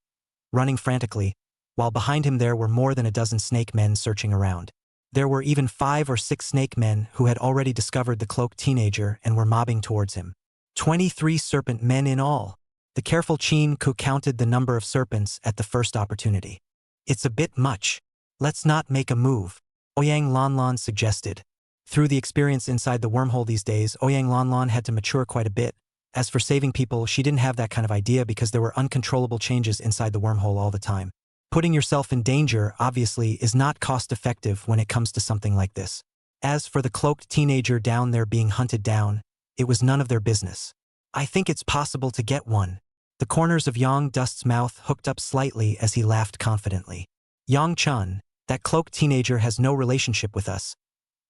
running frantically, while behind him there were more than a dozen snake men searching around. There were even 5 or 6 snake men who had already discovered the cloaked teenager and were mobbing towards him. 23 serpent men in all. The careful Qin Ku counted the number of serpents at the first opportunity. It's a bit much. Let's not make a move, Ouyang Lanlan suggested. Through the experience inside the wormhole these days, Ouyang Lanlan had to mature quite a bit. As for saving people, she didn't have that kind of idea because there were uncontrollable changes inside the wormhole all the time. Putting yourself in danger, obviously, is not cost-effective when it comes to something like this. As for the cloaked teenager down there being hunted down, it was none of their business. I think it's possible to get one. The corners of Yang Dust's mouth hooked up slightly as he laughed confidently. Yang Chun, that cloaked teenager has no relationship with us.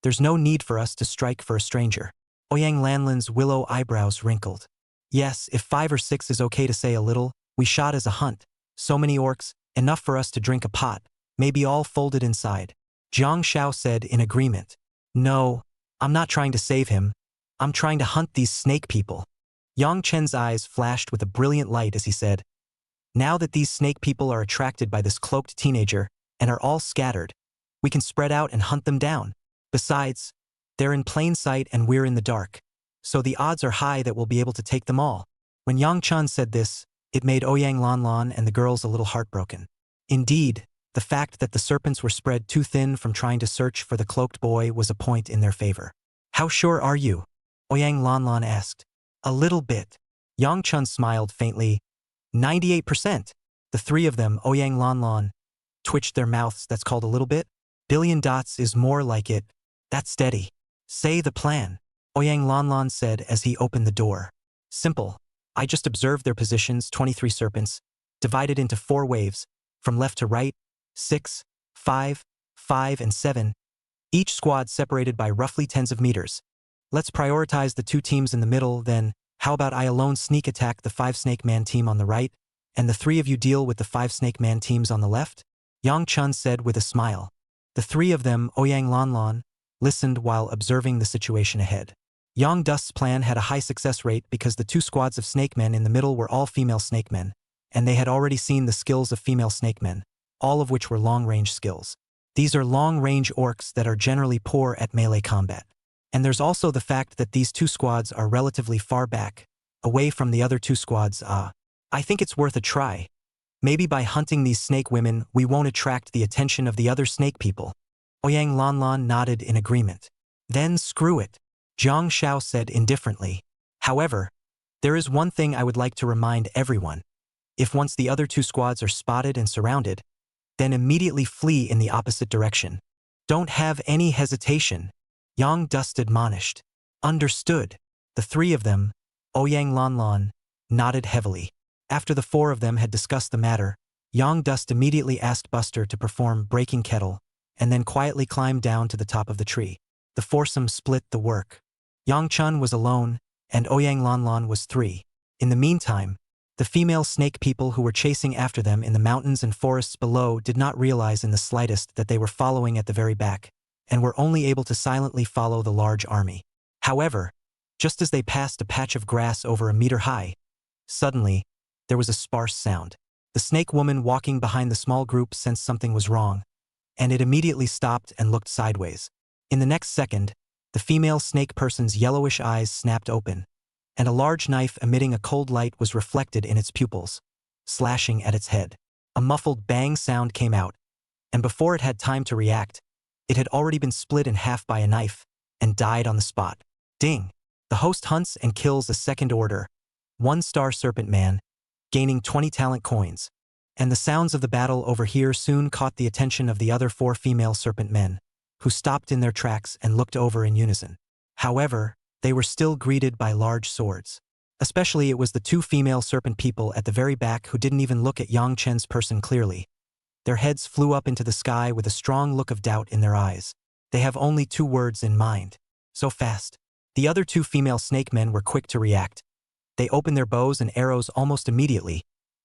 There's no need for us to strike for a stranger. Ouyang Lanlan's willow eyebrows wrinkled. Yes, if 5 or 6 is okay to say a little, we shot as a hunt. So many orcs, enough for us to drink a pot, maybe all folded inside. Jiang Xiao said in agreement. No, I'm not trying to save him. I'm trying to hunt these snake people. Yang Chen's eyes flashed with a brilliant light as he said, now that these snake people are attracted by this cloaked teenager and are all scattered, we can spread out and hunt them down. Besides, they're in plain sight and we're in the dark, so the odds are high that we'll be able to take them all. When Yang Chun said this, it made Ouyang Lanlan and the girls a little heartbroken. Indeed, the fact that the serpents were spread too thin from trying to search for the cloaked boy was a point in their favor. How sure are you? Ouyang Lanlan asked. A little bit. Yang Chun smiled faintly. 98%. The three of them, Ouyang Lanlan, twitched their mouths. That's called a little bit? Billion dots is more like it. That's steady. Say the plan, Ouyang Lanlan said as he opened the door. Simple. I just observed their positions, 23 serpents, divided into 4 waves, from left to right, 6, 5, 5, and 7, each squad separated by roughly tens of meters. Let's prioritize the 2 teams in the middle, then how about I alone sneak attack the 5 Snake Man team on the right, and the 3 of you deal with the 5 Snake Man teams on the left? Yang Chun said with a smile. The 3 of them, Ouyang Lanlan, listened while observing the situation ahead. Yang Dust's plan had a high success rate because the 2 squads of snake men in the middle were all female snake men, and they had already seen the skills of female snake men, all of which were long-range skills. These are long-range orcs that are generally poor at melee combat. And there's also the fact that these 2 squads are relatively far back, away from the other 2 squads. I think it's worth a try. Maybe by hunting these snake women, we won't attract the attention of the other snake people. Ouyang Lanlan nodded in agreement. Then screw it, Jiang Xiao said indifferently. However, there is one thing I would like to remind everyone. If once the other 2 squads are spotted and surrounded, then immediately flee in the opposite direction. Don't have any hesitation, Yang Dust admonished. Understood. The 3 of them, Ouyang Lanlan, nodded heavily. After the 4 of them had discussed the matter, Yang Dust immediately asked Buster to perform Breaking Kettle, and then quietly climbed down to the top of the tree. The foursome split the work. Yang Chun was alone, and Ouyang Lanlan was 3. In the meantime, the female snake people who were chasing after them in the mountains and forests below did not realize in the slightest that they were following at the very back, and were only able to silently follow the large army. However, just as they passed a patch of grass over a meter high, suddenly, there was a sparse sound. The snake woman walking behind the small group sensed something was wrong, and it immediately stopped and looked sideways. In the next second, the female snake person's yellowish eyes snapped open, and a large knife emitting a cold light was reflected in its pupils, slashing at its head. A muffled bang sound came out, and before it had time to react, it had already been split in half by a knife, and died on the spot. Ding! The host hunts and kills a second order, 1-star serpent man, gaining 20 talent coins, and the sounds of the battle over here soon caught the attention of the other 4 female serpent men, who stopped in their tracks and looked over in unison. However, they were still greeted by large swords. Especially it was the 2 female serpent people at the very back who didn't even look at Yang Chen's person clearly. Their heads flew up into the sky with a strong look of doubt in their eyes. They have only 2 words in mind. So fast. The other 2 female snake men were quick to react. They opened their bows and arrows almost immediately,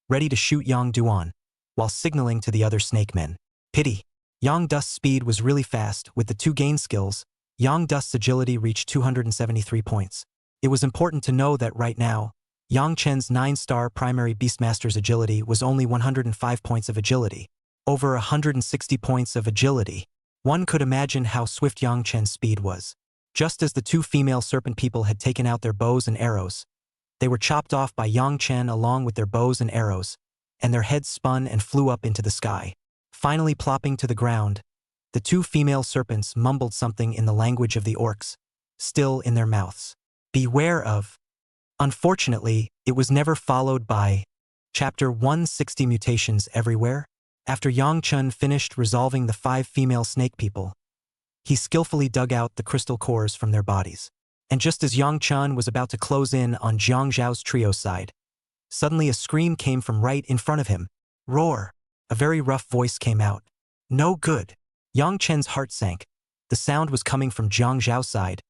ready to shoot Yang Duan, while signaling to the other snake men. Pity. Yang Dust's speed was really fast. With the 2 gain skills, Yang Dust's agility reached 273 points. It was important to know that right now, Yang Chen's 9-star primary Beastmaster's agility was only 105 points of agility. Over 160 points of agility. One could imagine how swift Yang Chen's speed was. Just as the 2 female serpent people had taken out their bows and arrows, they were chopped off by Yang Chen along with their bows and arrows, and their heads spun and flew up into the sky. Finally plopping to the ground, the 2 female serpents mumbled something in the language of the orcs, still in their mouths. Beware of. Unfortunately, it was never followed by Chapter 160 Mutations Everywhere. After Yang Chen finished resolving the 5 female snake people, he skillfully dug out the crystal cores from their bodies. And just as Yang Chen was about to close in on Jiang Zhao's trio side, suddenly a scream came from right in front of him. Roar! A very rough voice came out. No good. Yang Chen's heart sank. The sound was coming from Jiang Zhao's side.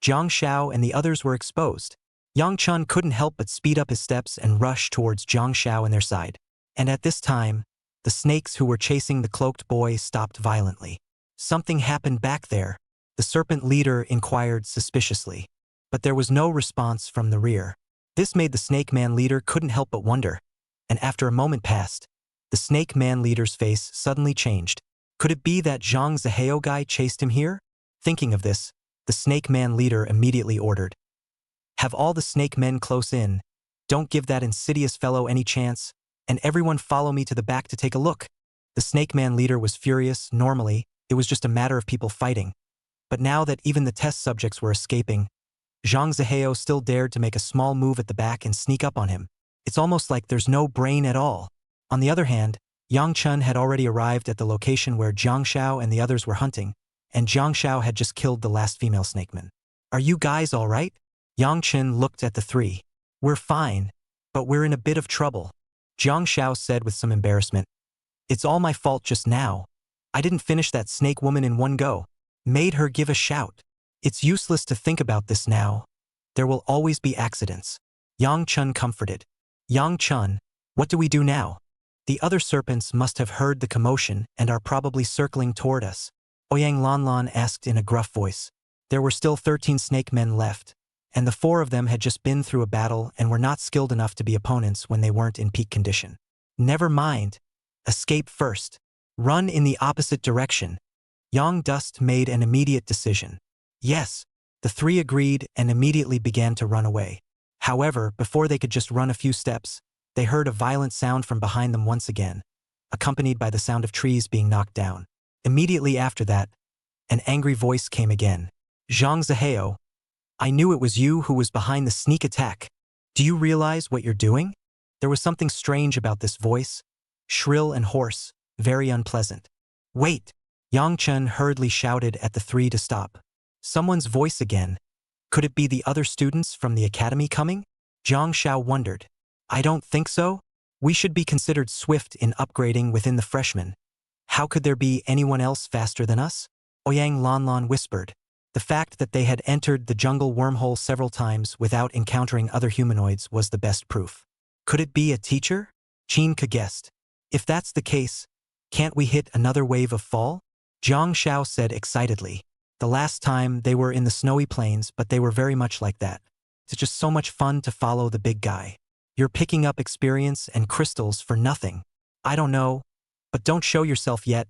Jiang Xiao and the others were exposed. Yang Chen couldn't help but speed up his steps and rush towards Jiang Xiao and their side. And at this time, the snakes who were chasing the cloaked boy stopped violently. Something happened back there, the serpent leader inquired suspiciously. But there was no response from the rear. This made the snake man leader couldn't help but wonder. And after a moment passed, the snake man leader's face suddenly changed. Could it be that Zhang Zihao guy chased him here? Thinking of this, the snake man leader immediately ordered, have all the snake men close in. Don't give that insidious fellow any chance, and everyone follow me to the back to take a look. The snake man leader was furious. Normally, it was just a matter of people fighting. But now that even the test subjects were escaping, Zhang Zihao still dared to make a small move at the back and sneak up on him. It's almost like there's no brain at all. On the other hand, Yang Chen had already arrived at the location where Jiang Xiao and the others were hunting, and Jiang Xiao had just killed the last female snakeman. Are you guys all right? Yang Chen looked at the 3. We're fine, but we're in a bit of trouble, Jiang Xiao said with some embarrassment. It's all my fault just now. I didn't finish that snake woman in one go. Made her give a shout. It's useless to think about this now. There will always be accidents. Yang Chen comforted. Yang Chen, what do we do now? The other serpents must have heard the commotion and are probably circling toward us. Ouyang Lanlan asked in a gruff voice. There were still 13 snake men left, and the 4 of them had just been through a battle and were not skilled enough to be opponents when they weren't in peak condition. Never mind. Escape first. Run in the opposite direction. Yang Dust made an immediate decision. Yes. The 3 agreed and immediately began to run away. However, before they could just run a few steps, they heard a violent sound from behind them once again, accompanied by the sound of trees being knocked down. Immediately after that, an angry voice came again. Zhang Zihao, I knew it was you who was behind the sneak attack. Do you realize what you're doing? There was something strange about this voice, shrill and hoarse, very unpleasant. Wait! Yang Chen hurriedly shouted at the 3 to stop. Someone's voice again. Could it be the other students from the academy coming? Jiang Xiao wondered. I don't think so. We should be considered swift in upgrading within the freshmen. How could there be anyone else faster than us? Ouyang Lanlan whispered. The fact that they had entered the jungle wormhole several times without encountering other humanoids was the best proof. Could it be a teacher? Qin Ke guessed. If that's the case, can't we hit another wave of fall? Jiang Xiao said excitedly. The last time they were in the snowy plains, but they were very much like that. It's just so much fun to follow the big guy. You're picking up experience and crystals for nothing. I don't know, but don't show yourself yet.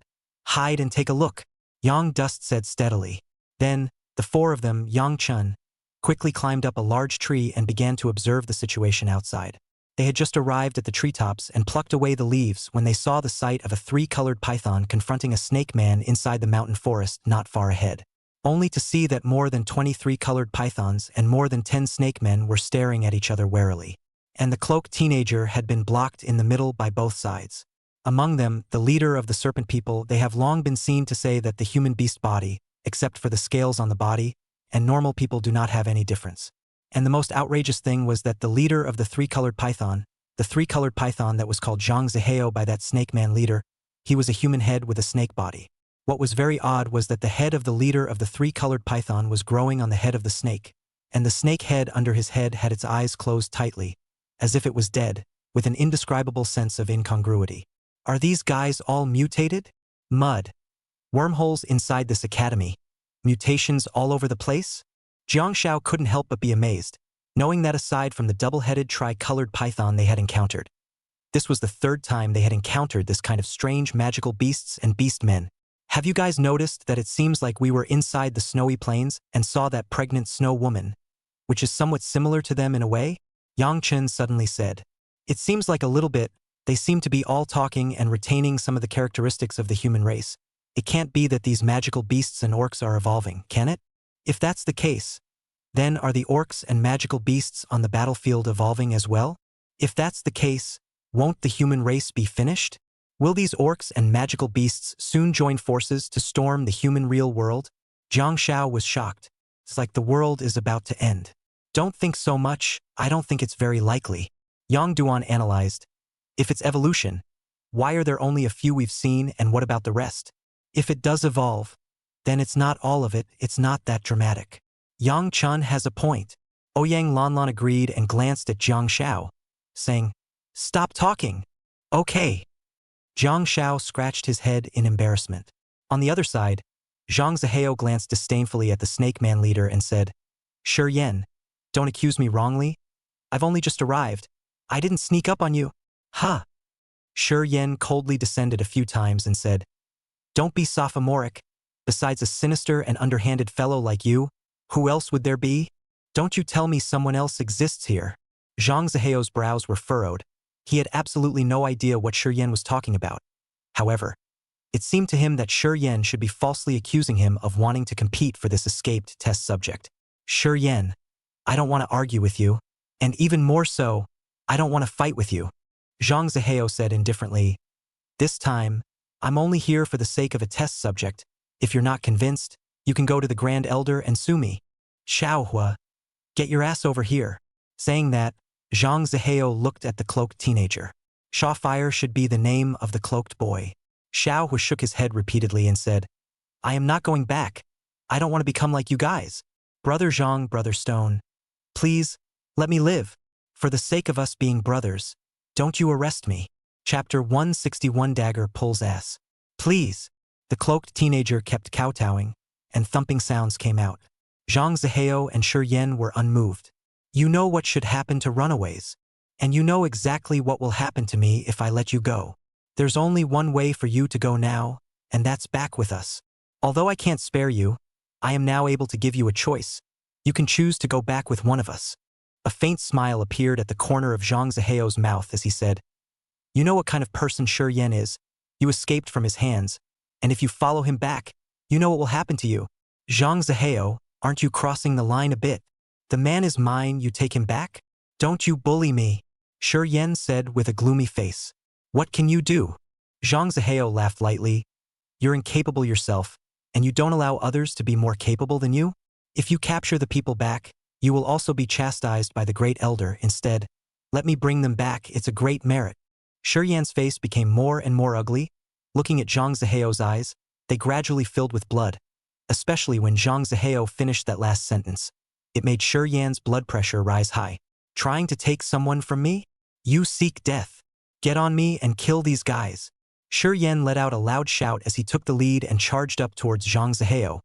Hide and take a look, Yang Dust said steadily. Then, the 4 of them, Yang Chen, quickly climbed up a large tree and began to observe the situation outside. They had just arrived at the treetops and plucked away the leaves when they saw the sight of a 3-colored python confronting a snake man inside the mountain forest not far ahead. Only to see that more than 23-colored pythons and more than 10 snake men were staring at each other warily. And the cloaked teenager had been blocked in the middle by both sides. Among them, the leader of the serpent people, they have long been seen to say that the human beast body, except for the scales on the body, and normal people do not have any difference. And the most outrageous thing was that the leader of the 3-colored python, the 3-colored python that was called Zhang Zihao by that snake man leader, he was a human head with a snake body. What was very odd was that the head of the leader of the 3-colored python was growing on the head of the snake, and the snake head under his head had its eyes closed tightly, as if it was dead, with an indescribable sense of incongruity. Are these guys all mutated? Mud. Wormholes inside this academy. Mutations all over the place? Jiang Shao couldn't help but be amazed, knowing that aside from the double-headed tri-colored python they had encountered, this was the third time they had encountered this kind of strange magical beasts and beastmen. Have you guys noticed that it seems like we were inside the snowy plains and saw that pregnant snow woman, which is somewhat similar to them in a way? Yang Chen suddenly said. It seems like a little bit. They seem to be all talking and retaining some of the characteristics of the human race. It can't be that these magical beasts and orcs are evolving, can it? If that's the case, then are the orcs and magical beasts on the battlefield evolving as well? If that's the case, won't the human race be finished? Will these orcs and magical beasts soon join forces to storm the human real world? Jiang Shao was shocked. It's like the world is about to end. Don't think so much. I don't think it's very likely. Yang Duan analyzed. If it's evolution, why are there only a few we've seen, and what about the rest? If it does evolve, then it's not all of it, it's not that dramatic. Yang Chun has a point. Ouyang Lanlan agreed and glanced at Jiang Shao, saying, Stop talking. Okay. Jiang Shao scratched his head in embarrassment. On the other side, Zhang Zihao glanced disdainfully at the Snake Man leader and said, Shi Yan, don't accuse me wrongly. I've only just arrived. I didn't sneak up on you. Huh. Shi Yan coldly descended a few times and said, Don't be sophomoric. Besides a sinister and underhanded fellow like you, who else would there be? Don't you tell me someone else exists here. Zhang Zihao's brows were furrowed. He had absolutely no idea what Shi Yan was talking about. However, it seemed to him that Shi Yan should be falsely accusing him of wanting to compete for this escaped test subject. Shi Yan, I don't want to argue with you, and even more so, I don't want to fight with you. Zhang Zihao said indifferently, This time, I'm only here for the sake of a test subject. If you're not convinced, you can go to the Grand Elder and sue me. Xiaohua, get your ass over here. Saying that, Zhang Zihao looked at the cloaked teenager. Shawfire should be the name of the cloaked boy. Xiaohua shook his head repeatedly and said, I am not going back. I don't want to become like you guys. Brother Zhang, Brother Stone, please, let me live. For the sake of us being brothers, don't you arrest me. Chapter 161 Dagger pulls ass. Please. The cloaked teenager kept kowtowing, and thumping sounds came out. Zhang Zihao and Shi Yan were unmoved. You know what should happen to runaways, and you know exactly what will happen to me if I let you go. There's only one way for you to go now, and that's back with us. Although I can't spare you, I am now able to give you a choice. You can choose to go back with one of us. A faint smile appeared at the corner of Zhang Zihao's mouth as he said, You know what kind of person Shi Yan is. You escaped from his hands, and if you follow him back, you know what will happen to you. Zhang Zihao, aren't you crossing the line a bit? The man is mine, you take him back? Don't you bully me. Shi Yan said with a gloomy face. What can you do? Zhang Zihao laughed lightly. You're incapable yourself, and you don't allow others to be more capable than you? If you capture the people back, you will also be chastised by the Great Elder instead. Let me bring them back, it's a great merit. Shi Yan's face became more and more ugly. Looking at Zhang Zihao's eyes, they gradually filled with blood, especially when Zhang Zihao finished that last sentence. It made Shi Yan's blood pressure rise high. Trying to take someone from me? You seek death. Get on me and kill these guys. Shi Yan let out a loud shout as he took the lead and charged up towards Zhang Zihao,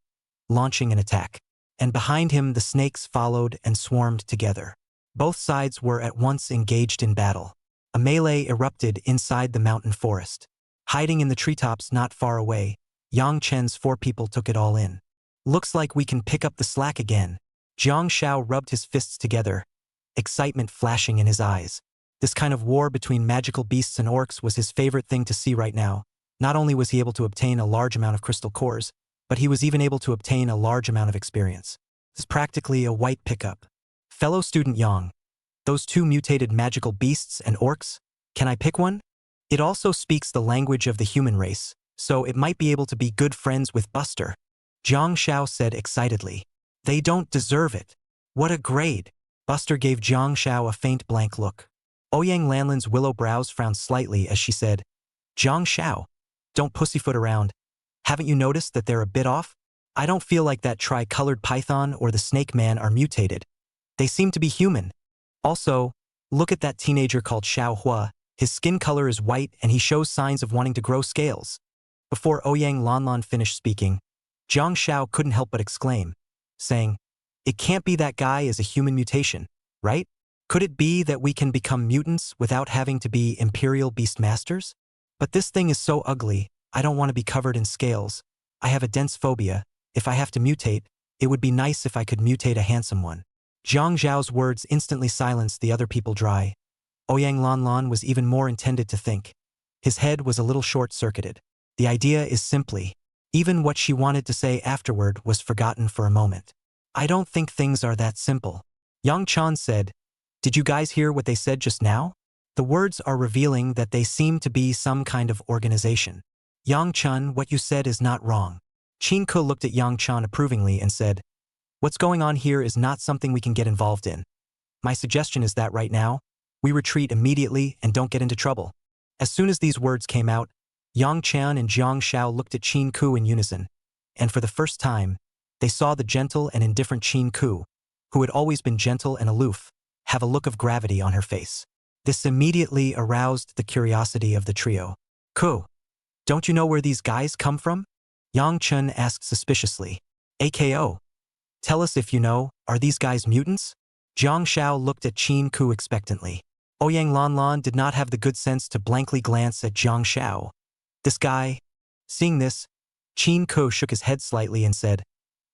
launching an attack. And behind him the snakes followed and swarmed together. Both sides were at once engaged in battle. A melee erupted inside the mountain forest. Hiding in the treetops not far away, Yang Chen's 4 people took it all in. Looks like we can pick up the slack again. Jiang Shao rubbed his fists together, excitement flashing in his eyes. This kind of war between magical beasts and orcs was his favorite thing to see right now. Not only was he able to obtain a large amount of crystal cores, but he was even able to obtain a large amount of experience. It's practically a white pickup. Fellow student Yang, those 2 mutated magical beasts and orcs, can I pick one? It also speaks the language of the human race, so it might be able to be good friends with Buster. Jiang Shao said excitedly. They don't deserve it. What a grade. Buster gave Jiang Shao a faint blank look. Ouyang Lanlan's willow brows frowned slightly as she said, Jiang Shao, don't pussyfoot around. Haven't you noticed that they're a bit off? I don't feel like that tri-colored python or the snake man are mutated. They seem to be human. Also, look at that teenager called Xiaohua. His skin color is white and he shows signs of wanting to grow scales. Before Ouyang Lanlan finished speaking, Jiang Shao couldn't help but exclaim, saying, "It can't be that guy is a human mutation, right? Could it be that we can become mutants without having to be Imperial Beastmasters? But this thing is so ugly, I don't want to be covered in scales. I have a dense phobia. If I have to mutate, it would be nice if I could mutate a handsome one." Jiang Zhao's words instantly silenced the other people dry. Ouyang Lanlan was even more intended to think. His head was a little short-circuited. The idea is simply, even what she wanted to say afterward was forgotten for a moment. "I don't think things are that simple." Yang Chan said, "Did you guys hear what they said just now? The words are revealing that they seem to be some kind of organization." "Yang Chun, what you said is not wrong." Qin Ke looked at Yang Chan approvingly and said, "What's going on here is not something we can get involved in. My suggestion is that right now, we retreat immediately and don't get into trouble." As soon as these words came out, Yang Chan and Jiang Shao looked at Qin Ku in unison, and for the first time, they saw the gentle and indifferent Qin Ku, who had always been gentle and aloof, have a look of gravity on her face. This immediately aroused the curiosity of the trio. "Ku, don't you know where these guys come from?" Yang Chun asked suspiciously. "AKO. Tell us if you know, are these guys mutants?" Jiang Shao looked at Qin Ku expectantly. Ouyang Lanlan did not have the good sense to blankly glance at Jiang Shao. "This guy." Seeing this, Qin Ku shook his head slightly and said,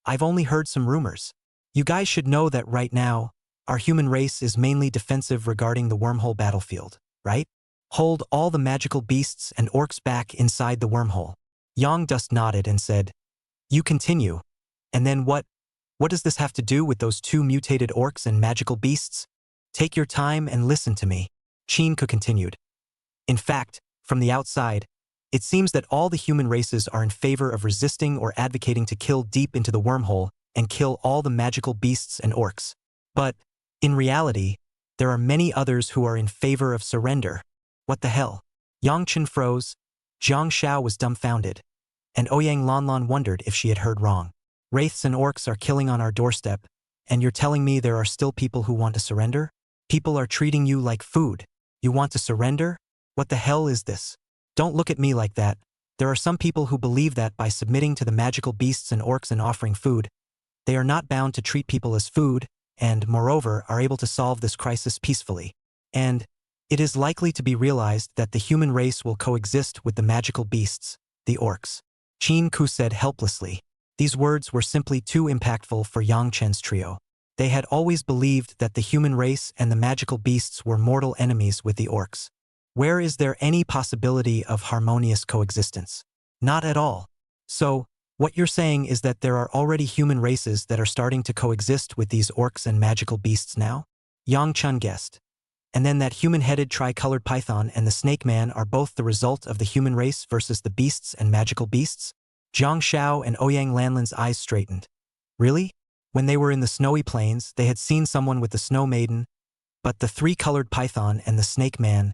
"I've only heard some rumors. You guys should know that right now, our human race is mainly defensive regarding the wormhole battlefield, right? Hold all the magical beasts and orcs back inside the wormhole." Yang Dust nodded and said, "You continue. And then what does this have to do with those two mutated orcs and magical beasts? Take your time and listen to me." Qin Ke continued. "In fact, from the outside, it seems that all the human races are in favor of resisting or advocating to kill deep into the wormhole and kill all the magical beasts and orcs. But, in reality, there are many others who are in favor of surrender." "What the hell?" Yang Chen froze, Jiang Shao was dumbfounded, and Ouyang Lanlan wondered if she had heard wrong. "Wraiths and orcs are killing on our doorstep, and you're telling me there are still people who want to surrender? People are treating you like food. You want to surrender? What the hell is this? Don't look at me like that. There are some people who believe that by submitting to the magical beasts and orcs and offering food, they are not bound to treat people as food, and, moreover, are able to solve this crisis peacefully. And it is likely to be realized that the human race will coexist with the magical beasts, the orcs." Qin Ku said helplessly. These words were simply too impactful for Yang Chen's trio. They had always believed that the human race and the magical beasts were mortal enemies with the orcs. Where is there any possibility of harmonious coexistence? Not at all. So, what you're saying is that there are already human races that are starting to coexist with these orcs and magical beasts now? Yang Chun guessed. And then that human-headed tricolored python and the snake man are both the result of the human race versus the beasts and magical beasts? Jiang Shao and Ouyang Lanlan's eyes straightened. Really? When they were in the snowy plains, they had seen someone with the snow maiden, but the three-colored python and the snake man,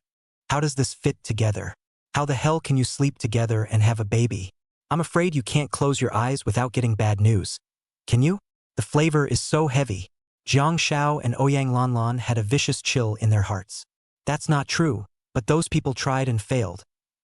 how does this fit together? How the hell can you sleep together and have a baby? I'm afraid you can't close your eyes without getting bad news. Can you? The flavor is so heavy. Jiang Shao and Ouyang Lanlan had a vicious chill in their hearts. That's not true, but those people tried and failed.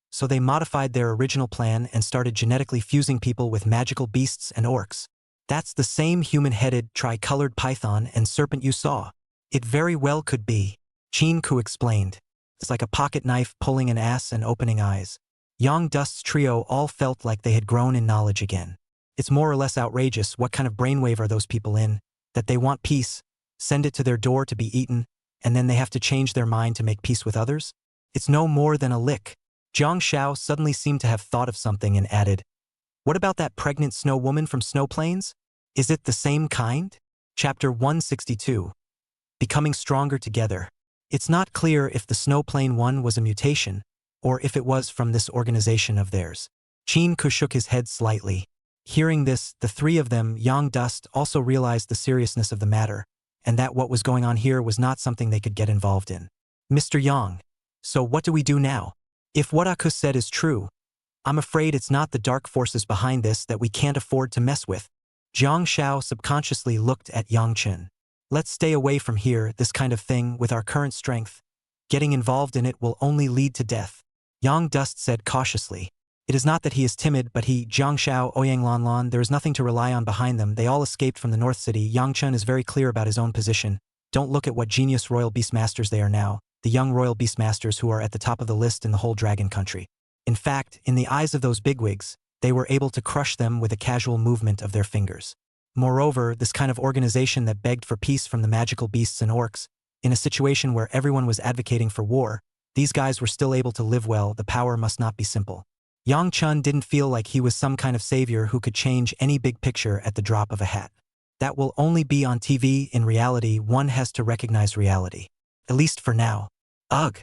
So they modified their original plan and started genetically fusing people with magical beasts and orcs. That's the same human-headed, tricolored python and serpent you saw. It very well could be. Qin Ku explained. It's like a pocket knife pulling an ass and opening eyes. Yang Dust's trio all felt like they had grown in knowledge again. It's more or less outrageous. What kind of brainwave are those people in? That they want peace, send it to their door to be eaten, and then they have to change their mind to make peace with others? It's no more than a lick. Jiang Shao suddenly seemed to have thought of something and added, "What about that pregnant snow woman from Snow Plains? Is it the same kind?" Chapter 162. Becoming Stronger Together. It's not clear if the Snow Plain one was a mutation, or if it was from this organization of theirs. Qin Ku shook his head slightly. Hearing this, the three of them, Yang Dust, also realized the seriousness of the matter, and that what was going on here was not something they could get involved in. "Mr. Yang, so what do we do now? If what Aku said is true, I'm afraid it's not the dark forces behind this that we can't afford to mess with." Jiang Shao subconsciously looked at Yang Chen. "Let's stay away from here, this kind of thing, with our current strength. Getting involved in it will only lead to death." Yang Dust said cautiously. It is not that he is timid, but he, Jiang Shao, Ouyang Lanlan, there is nothing to rely on behind them. They all escaped from the North City. Yang Chen is very clear about his own position. Don't look at what genius royal beastmasters they are now, the young royal beastmasters who are at the top of the list in the whole dragon country. In fact, in the eyes of those bigwigs, they were able to crush them with a casual movement of their fingers. Moreover, this kind of organization that begged for peace from the magical beasts and orcs, in a situation where everyone was advocating for war, these guys were still able to live well. The power must not be simple. Yang Chun didn't feel like he was some kind of savior who could change any big picture at the drop of a hat. That will only be on TV. In reality, one has to recognize reality. At least for now. Ugh.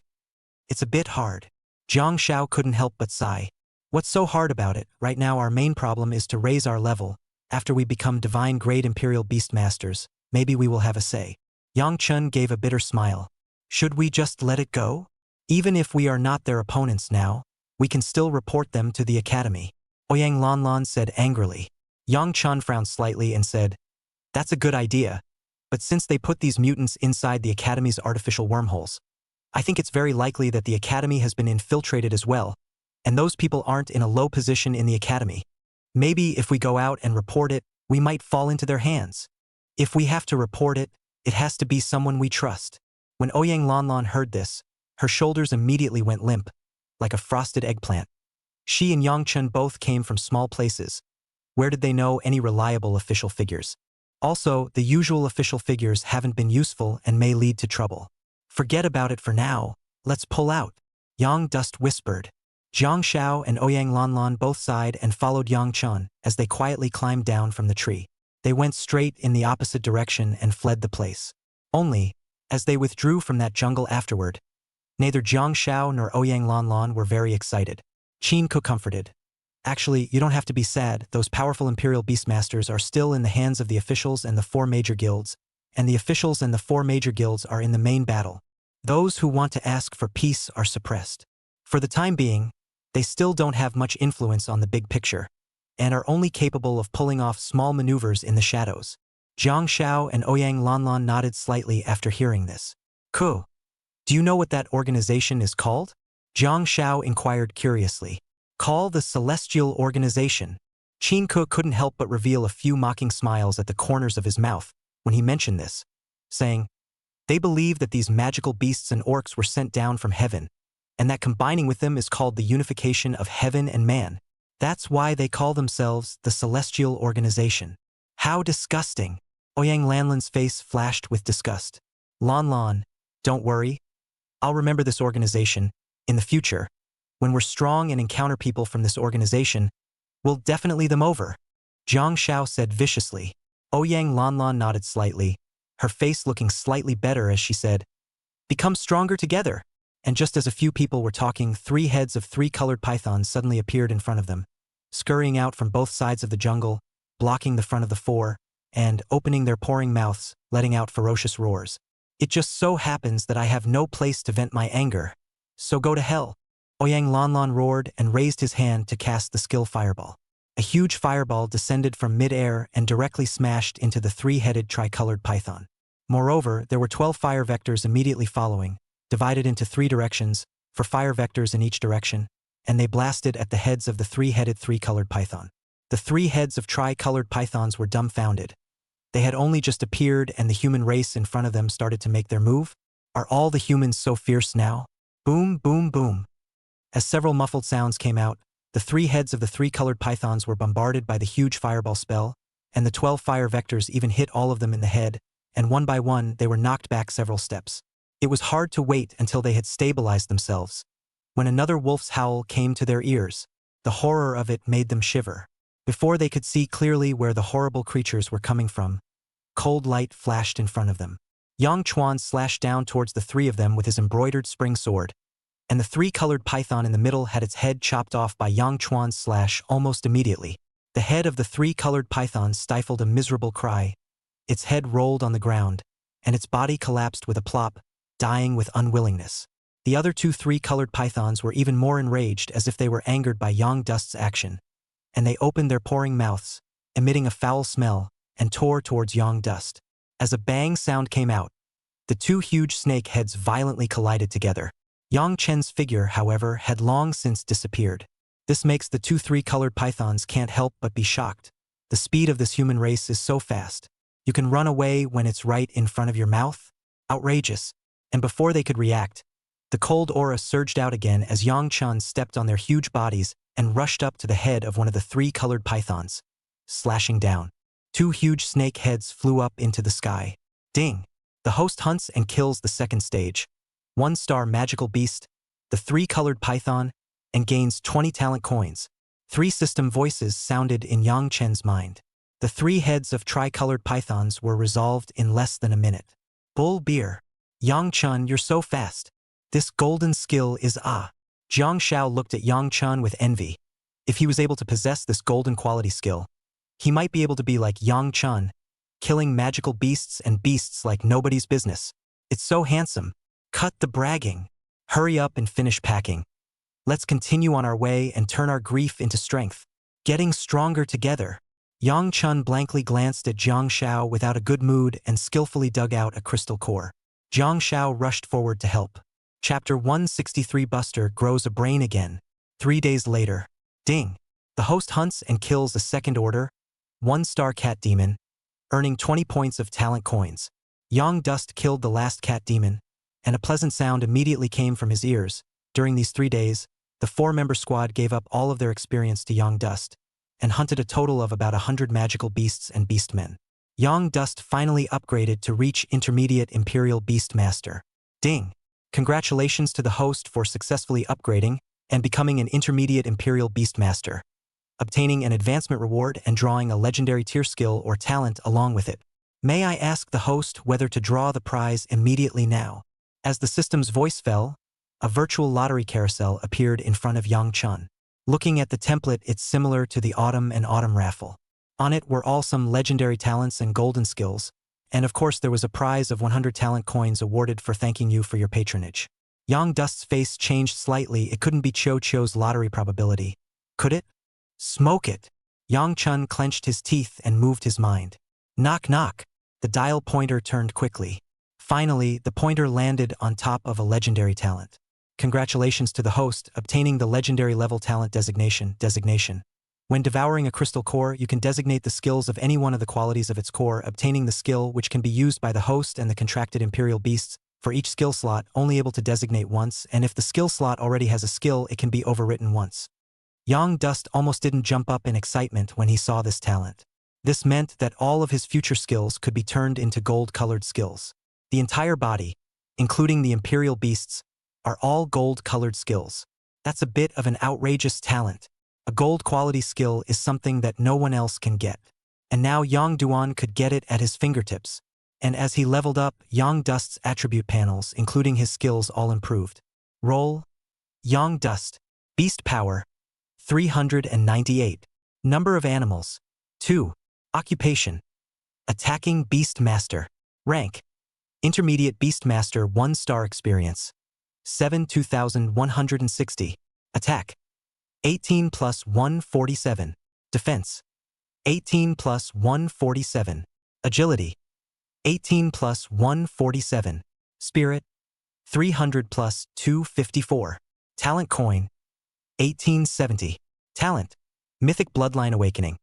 It's a bit hard. Jiang Shao couldn't help but sigh. What's so hard about it? Right now our main problem is to raise our level. After we become divine grade imperial beastmasters, maybe we will have a say. Yang Chun gave a bitter smile. Should we just let it go? Even if we are not their opponents now, we can still report them to the academy. Ouyang Lanlan said angrily. Yang Chun frowned slightly and said, that's a good idea, but since they put these mutants inside the academy's artificial wormholes, I think it's very likely that the academy has been infiltrated as well, and those people aren't in a low position in the academy. Maybe if we go out and report it, we might fall into their hands. If we have to report it, it has to be someone we trust. When Ouyang Lanlan heard this, her shoulders immediately went limp, like a frosted eggplant. She and Yang Chun both came from small places. Where did they know any reliable official figures? Also, the usual official figures haven't been useful and may lead to trouble. Forget about it for now, let's pull out. Yang Dust whispered. Jiang Shao and Ouyang Lanlan both sighed and followed Yang Chun as they quietly climbed down from the tree. They went straight in the opposite direction and fled the place. Only, as they withdrew from that jungle afterward, neither Jiang Shao nor Ouyang Lanlan were very excited. Qin Ke comforted. Actually, you don't have to be sad. Those powerful imperial beastmasters are still in the hands of the officials and the 4 major guilds, and the officials and the 4 major guilds are in the main battle. Those who want to ask for peace are suppressed. For the time being, they still don't have much influence on the big picture, and are only capable of pulling off small maneuvers in the shadows. Jiang Shao and Ouyang Lanlan nodded slightly after hearing this. Cool. Do you know what that organization is called? Jiang Shao inquired curiously. Call the Celestial Organization. Qin Ke couldn't help but reveal a few mocking smiles at the corners of his mouth when he mentioned this, saying, they believe that these magical beasts and orcs were sent down from heaven, and that combining with them is called the unification of heaven and man. That's why they call themselves the Celestial Organization. How disgusting! Ouyang Lanlan's face flashed with disgust. Lanlan, don't worry. I'll remember this organization. In the future, when we're strong and encounter people from this organization, we'll definitely them over. Jiang Shao said viciously. Ouyang Lanlan nodded slightly, her face looking slightly better as she said, become stronger together. And just as a few people were talking, 3 heads of 3 colored pythons suddenly appeared in front of them, scurrying out from both sides of the jungle, blocking the front of the 4, and opening their pouring mouths, letting out ferocious roars. It just so happens that I have no place to vent my anger. So go to hell. Ouyang Lanlan roared and raised his hand to cast the skill fireball. A huge fireball descended from mid-air and directly smashed into the 3-headed tricolored python. Moreover, there were 12 fire vectors immediately following, divided into 3 directions, for fire vectors in each direction, and they blasted at the heads of the 3-headed 3-colored python. The 3 heads of tricolored pythons were dumbfounded. They had only just appeared and the human race in front of them started to make their move. Are all the humans so fierce now? Boom, boom, boom. As several muffled sounds came out, the 3 heads of the 3-colored pythons were bombarded by the huge fireball spell, and the 12 fire vectors even hit all of them in the head, and one by one they were knocked back several steps. It was hard to wait until they had stabilized themselves. When another wolf's howl came to their ears, the horror of it made them shiver. Before they could see clearly where the horrible creatures were coming from, cold light flashed in front of them. Yang Chuan slashed down towards the 3 of them with his embroidered spring sword, and the 3-colored python in the middle had its head chopped off by Yang Chuan's slash almost immediately. The head of the 3-colored python stifled a miserable cry. Its head rolled on the ground, and its body collapsed with a plop, dying with unwillingness. The other 2 3-colored pythons were even more enraged as if they were angered by Yang Dust's action, and they opened their pouring mouths, emitting a foul smell, and tore towards Yang Dust. As a bang sound came out, the 2 huge snake heads violently collided together. Yang Chen's figure, however, had long since disappeared. This makes the 2 3-colored pythons can't help but be shocked. The speed of this human race is so fast. You can run away when it's right in front of your mouth? Outrageous. And before they could react, the cold aura surged out again as Yang Chun stepped on their huge bodies and rushed up to the head of one of the 3-colored pythons, slashing down. 2 huge snake heads flew up into the sky. Ding! The host hunts and kills the second stage. 1-star magical beast, the 3-colored python, and gains 20 talent coins. 3 system voices sounded in Yang Chen's mind. The 3 heads of tri-colored pythons were resolved in less than a minute. Bull beer. Yang Chun, you're so fast. This golden skill is ah. Jiang Shao looked at Yang Chun with envy. If he was able to possess this golden quality skill, he might be able to be like Yang Chun, killing magical beasts and beasts like nobody's business. It's so handsome. Cut the bragging. Hurry up and finish packing. Let's continue on our way and turn our grief into strength. Getting stronger together. Yang Chun blankly glanced at Jiang Shao without a good mood and skillfully dug out a crystal core. Jiang Shao rushed forward to help. Chapter 163 Buster grows a brain again. 3 days later. Ding! The host hunts and kills a second order, 1-star cat demon, earning 20 points of talent coins. Yang Dust killed the last cat demon, and a pleasant sound immediately came from his ears. During these 3 days, the 4-member squad gave up all of their experience to Yang Dust, and hunted a total of about 100 magical beasts and beastmen. Yang Dust finally upgraded to reach Intermediate Imperial Beastmaster. Ding! Congratulations to the host for successfully upgrading and becoming an Intermediate Imperial Beastmaster, obtaining an advancement reward and drawing a legendary tier skill or talent along with it. May I ask the host whether to draw the prize immediately now? As the system's voice fell, a virtual lottery carousel appeared in front of Yang Chun. Looking at the template, it's similar to the Autumn and Autumn raffle. On it were all some legendary talents and golden skills, and of course there was a prize of 100 talent coins awarded for thanking you for your patronage. Yang Dust's face changed slightly. It couldn't be Cho's lottery probability. Could it? Smoke it! Yang Chun clenched his teeth and moved his mind. Knock knock! The dial pointer turned quickly. Finally, the pointer landed on top of a legendary talent. Congratulations to the host, obtaining the legendary level talent designation. When devouring a crystal core, you can designate the skills of any one of the qualities of its core, obtaining the skill which can be used by the host and the contracted imperial beasts. For each skill slot, only able to designate once, and if the skill slot already has a skill, it can be overwritten once. Yang Dust almost didn't jump up in excitement when he saw this talent. This meant that all of his future skills could be turned into gold-colored skills. The entire body, including the imperial beasts, are all gold-colored skills. That's a bit of an outrageous talent. A gold quality skill is something that no one else can get. And now Yang Duan could get it at his fingertips. And as he leveled up, Yang Dust's attribute panels, including his skills, all improved. Roll. Yang Dust. Beast power. 398. Number of animals. 2. Occupation. Attacking Beast Master. Rank. Intermediate Beastmaster 1-star experience. 7 2160. Attack. 18 plus 147. Defense. 18 plus 147. Agility. 18 plus 147. Spirit. 300 plus 254. Talent coin. 1870. Talent. Mythic Bloodline Awakening.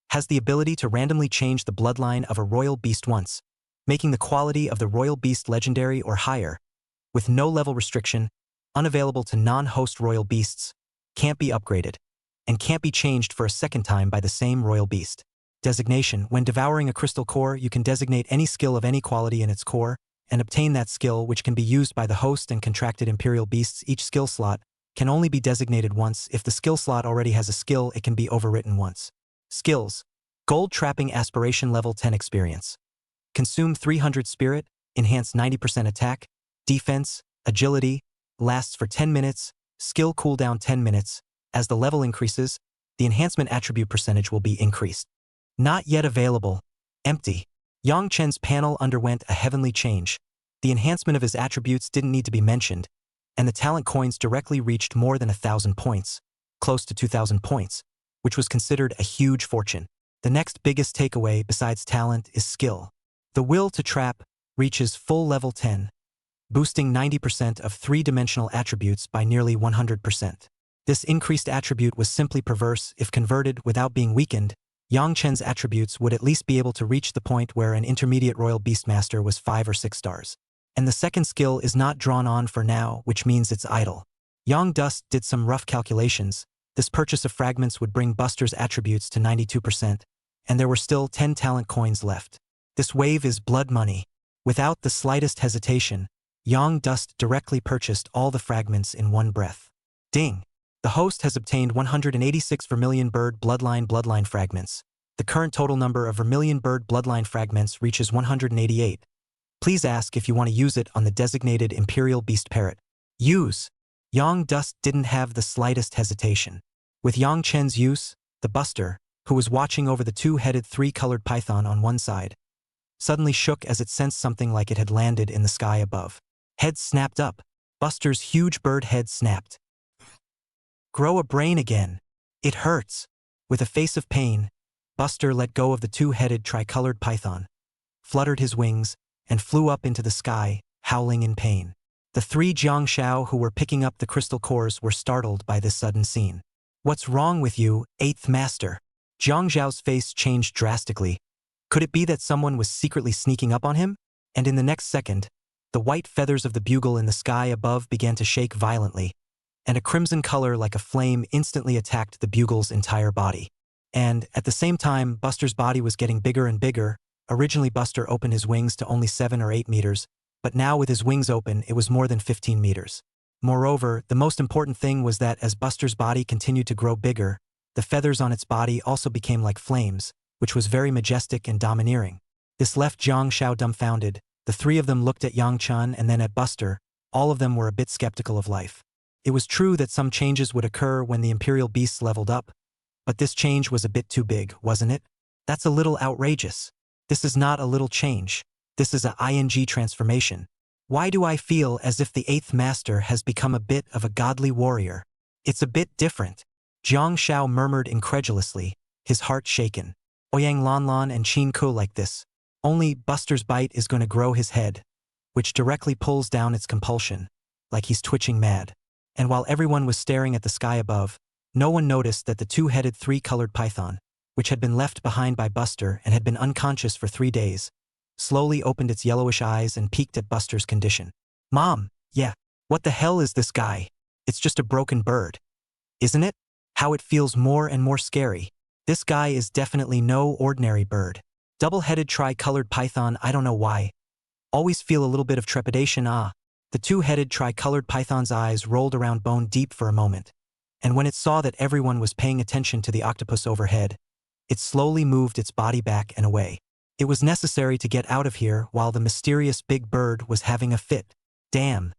Has the ability to randomly change the bloodline of a royal beast once, making the quality of the royal beast legendary or higher, with no level restriction, unavailable to non-host royal beasts, can't be upgraded, and can't be changed for a second time by the same royal beast. Designation. When devouring a crystal core, you can designate any skill of any quality in its core, and obtain that skill, which can be used by the host and contracted imperial beasts. Each skill slot can only be designated once. If the skill slot already has a skill, it can be overwritten once. Skills. Gold Trapping Aspiration Level 10 Experience. Consume 300 Spirit, enhance 90% attack, defense, agility, lasts for 10 minutes, skill cooldown 10 minutes. As the level increases, the enhancement attribute percentage will be increased. Not yet available. Empty. Yang Chen's panel underwent a heavenly change. The enhancement of his attributes didn't need to be mentioned, and the talent coins directly reached more than 1,000 points, close to 2,000 points, which was considered a huge fortune. The next biggest takeaway besides talent is skill. The will to trap reaches full level 10, boosting 90% of 3-dimensional attributes by nearly 100%. This increased attribute was simply perverse. If converted without being weakened, Yang Chen's attributes would at least be able to reach the point where an intermediate royal beastmaster was 5 or 6 stars. And the second skill is not drawn on for now, which means it's idle. Yang Dust did some rough calculations. This purchase of fragments would bring Buster's attributes to 92%, and there were still 10 talent coins left. This wave is blood money. Without the slightest hesitation, Yang Dust directly purchased all the fragments in one breath. Ding! The host has obtained 186 Vermilion Bird Bloodline fragments. The current total number of Vermilion Bird Bloodline fragments reaches 188. Please ask if you want to use it on the designated Imperial Beast Parrot. Use! Yang Dust didn't have the slightest hesitation. With Yang Chen's use, the Buster, who was watching over the two-headed three-colored python on one side, suddenly shook as it sensed something like it had landed in the sky above. Head snapped up. Buster's huge bird head snapped. Grow a brain again. It hurts. With a face of pain, Buster let go of the two-headed tricolored python, fluttered his wings, and flew up into the sky, howling in pain. The 3 Jiang Shao who were picking up the crystal cores were startled by this sudden scene. What's wrong with you, 8th Master? Jiang Zhao's face changed drastically. Could it be that someone was secretly sneaking up on him? And in the next second, the white feathers of the bugle in the sky above began to shake violently, and a crimson color like a flame instantly attacked the bugle's entire body. And, at the same time, Buster's body was getting bigger and bigger. Originally Buster opened his wings to only 7 or 8 meters, but now with his wings open it was more than 15 meters. Moreover, the most important thing was that as Buster's body continued to grow bigger, the feathers on its body also became like flames, which was very majestic and domineering. This left Jiang Shao dumbfounded. The 3 of them looked at Yang Chen and then at Buster. All of them were a bit skeptical of life. It was true that some changes would occur when the Imperial Beasts leveled up, but this change was a bit too big, wasn't it? That's a little outrageous. This is not a little change. This is a ING transformation. Why do I feel as if the 8th Master has become a bit of a godly warrior? It's a bit different. Jiang Shao murmured incredulously, his heart shaken. Ouyang Lanlan and Qin Ko like this. Only Buster's bite is going to grow his head, which directly pulls down its compulsion, like he's twitching mad. And while everyone was staring at the sky above, no one noticed that the two-headed three-colored python, which had been left behind by Buster and had been unconscious for 3 days, slowly opened its yellowish eyes and peeked at Buster's condition. Mom, yeah, what the hell is this guy? It's just a broken bird. Isn't it? How it feels more and more scary. This guy is definitely no ordinary bird. Double-headed tri-colored python, I don't know why. Always feel a little bit of trepidation, ah. The two-headed tri-colored python's eyes rolled around bone deep for a moment, and when it saw that everyone was paying attention to the octopus overhead, it slowly moved its body back and away. It was necessary to get out of here while the mysterious big bird was having a fit. Damn.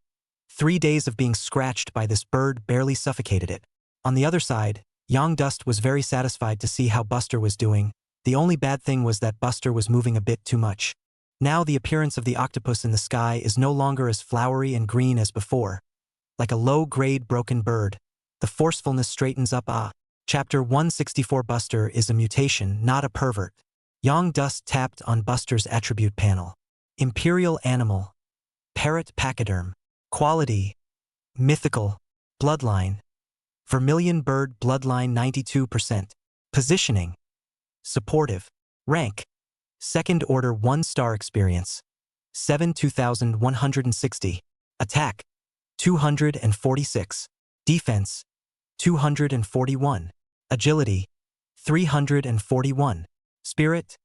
3 days of being scratched by this bird barely suffocated it. On the other side, Yang Dust was very satisfied to see how Buster was doing. The only bad thing was that Buster was moving a bit too much. Now the appearance of the octopus in the sky is no longer as flowery and green as before. Like a low-grade broken bird, the forcefulness straightens up. Chapter 164. Buster is a mutation, not a pervert. Yang Dust tapped on Buster's attribute panel. Imperial animal. Parrot pachyderm. Quality. Mythical. Bloodline. Vermilion bird bloodline 92%. Positioning. Supportive. Rank. Second order 1-star experience. 7,2160. Attack. 246. Defense. 241. Agility. 341. Spirit.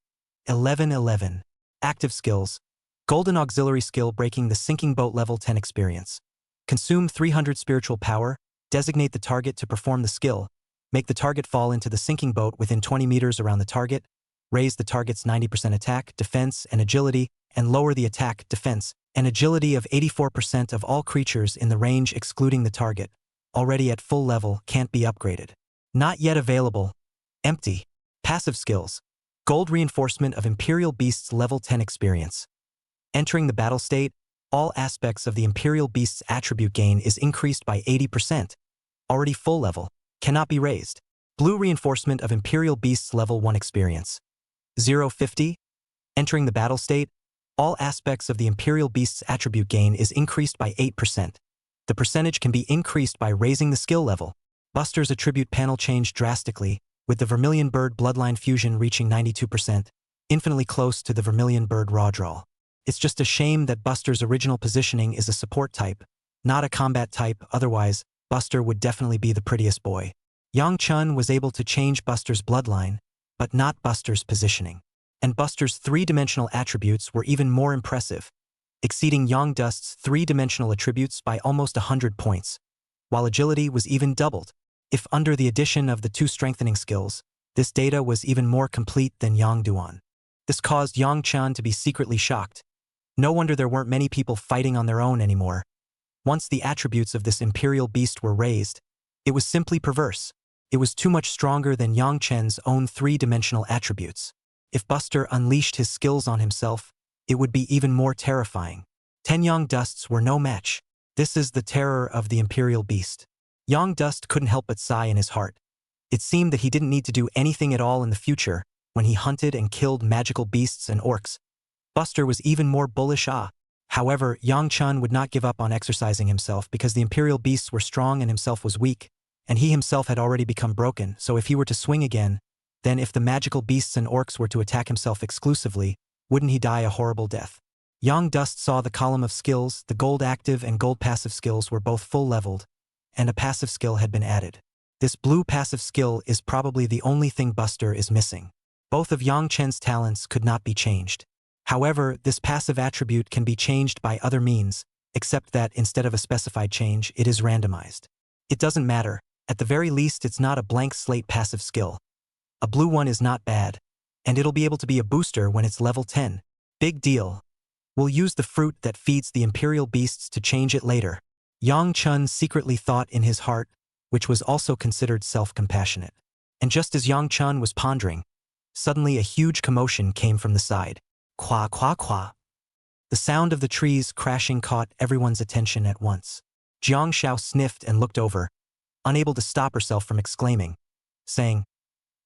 1111. Active skills. Golden auxiliary skill breaking the sinking boat level 10 experience. Consume 300 spiritual power. Designate the target to perform the skill. Make the target fall into the sinking boat within 20 meters around the target. Raise the target's 90% attack, defense, and agility, and lower the attack, defense, and agility of 84% of all creatures in the range excluding the target. Already at full level, can't be upgraded. Not yet available. Empty. Passive skills. Gold reinforcement of Imperial Beast's level 10 experience. Entering the battle state, all aspects of the Imperial Beast's attribute gain is increased by 80%. Already full level. Cannot be raised. Blue reinforcement of Imperial Beast's level 1 experience. 050. Entering the battle state, all aspects of the Imperial Beast's attribute gain is increased by 8%. The percentage can be increased by raising the skill level. Buster's attribute panel changed drastically, with the Vermilion Bird Bloodline fusion reaching 92%, infinitely close to the Vermilion Bird raw draw. It's just a shame that Buster's original positioning is a support type, not a combat type, otherwise, Buster would definitely be the prettiest boy. Yang Chun was able to change Buster's bloodline, but not Buster's positioning. And Buster's three-dimensional attributes were even more impressive, exceeding Yang Dust's three-dimensional attributes by almost 100 points, while agility was even doubled. If under the addition of the two strengthening skills, this data was even more complete than Yang Duan. This caused Yang Chun to be secretly shocked. No wonder there weren't many people fighting on their own anymore. Once the attributes of this imperial beast were raised, it was simply perverse. It was too much stronger than Yang Chen's own three-dimensional attributes. If Buster unleashed his skills on himself, it would be even more terrifying. 10 Yang Dusts were no match. This is the terror of the imperial beast. Yang Dust couldn't help but sigh in his heart. It seemed that he didn't need to do anything at all in the future when he hunted and killed magical beasts and orcs. Buster was even more bullish. However, Yang Chun would not give up on exercising himself because the imperial beasts were strong and himself was weak, and he himself had already become broken, so if he were to swing again, then if the magical beasts and orcs were to attack himself exclusively, wouldn't he die a horrible death? Yang Dust saw the column of skills, the gold active and gold passive skills were both full-leveled, and a passive skill had been added. This blue passive skill is probably the only thing Buster is missing. Both of Yang Chen's talents could not be changed. However, this passive attribute can be changed by other means, except that instead of a specified change, it is randomized. It doesn't matter. At the very least, it's not a blank slate passive skill. A blue one is not bad, and it'll be able to be a booster when it's level 10. Big deal. We'll use the fruit that feeds the imperial beasts to change it later. Yang Chun secretly thought in his heart, which was also considered self-compassionate. And just as Yang Chun was pondering, suddenly a huge commotion came from the side. Qua qua qua. The sound of the trees crashing caught everyone's attention at once. Jiang Xiao sniffed and looked over, unable to stop herself from exclaiming, saying,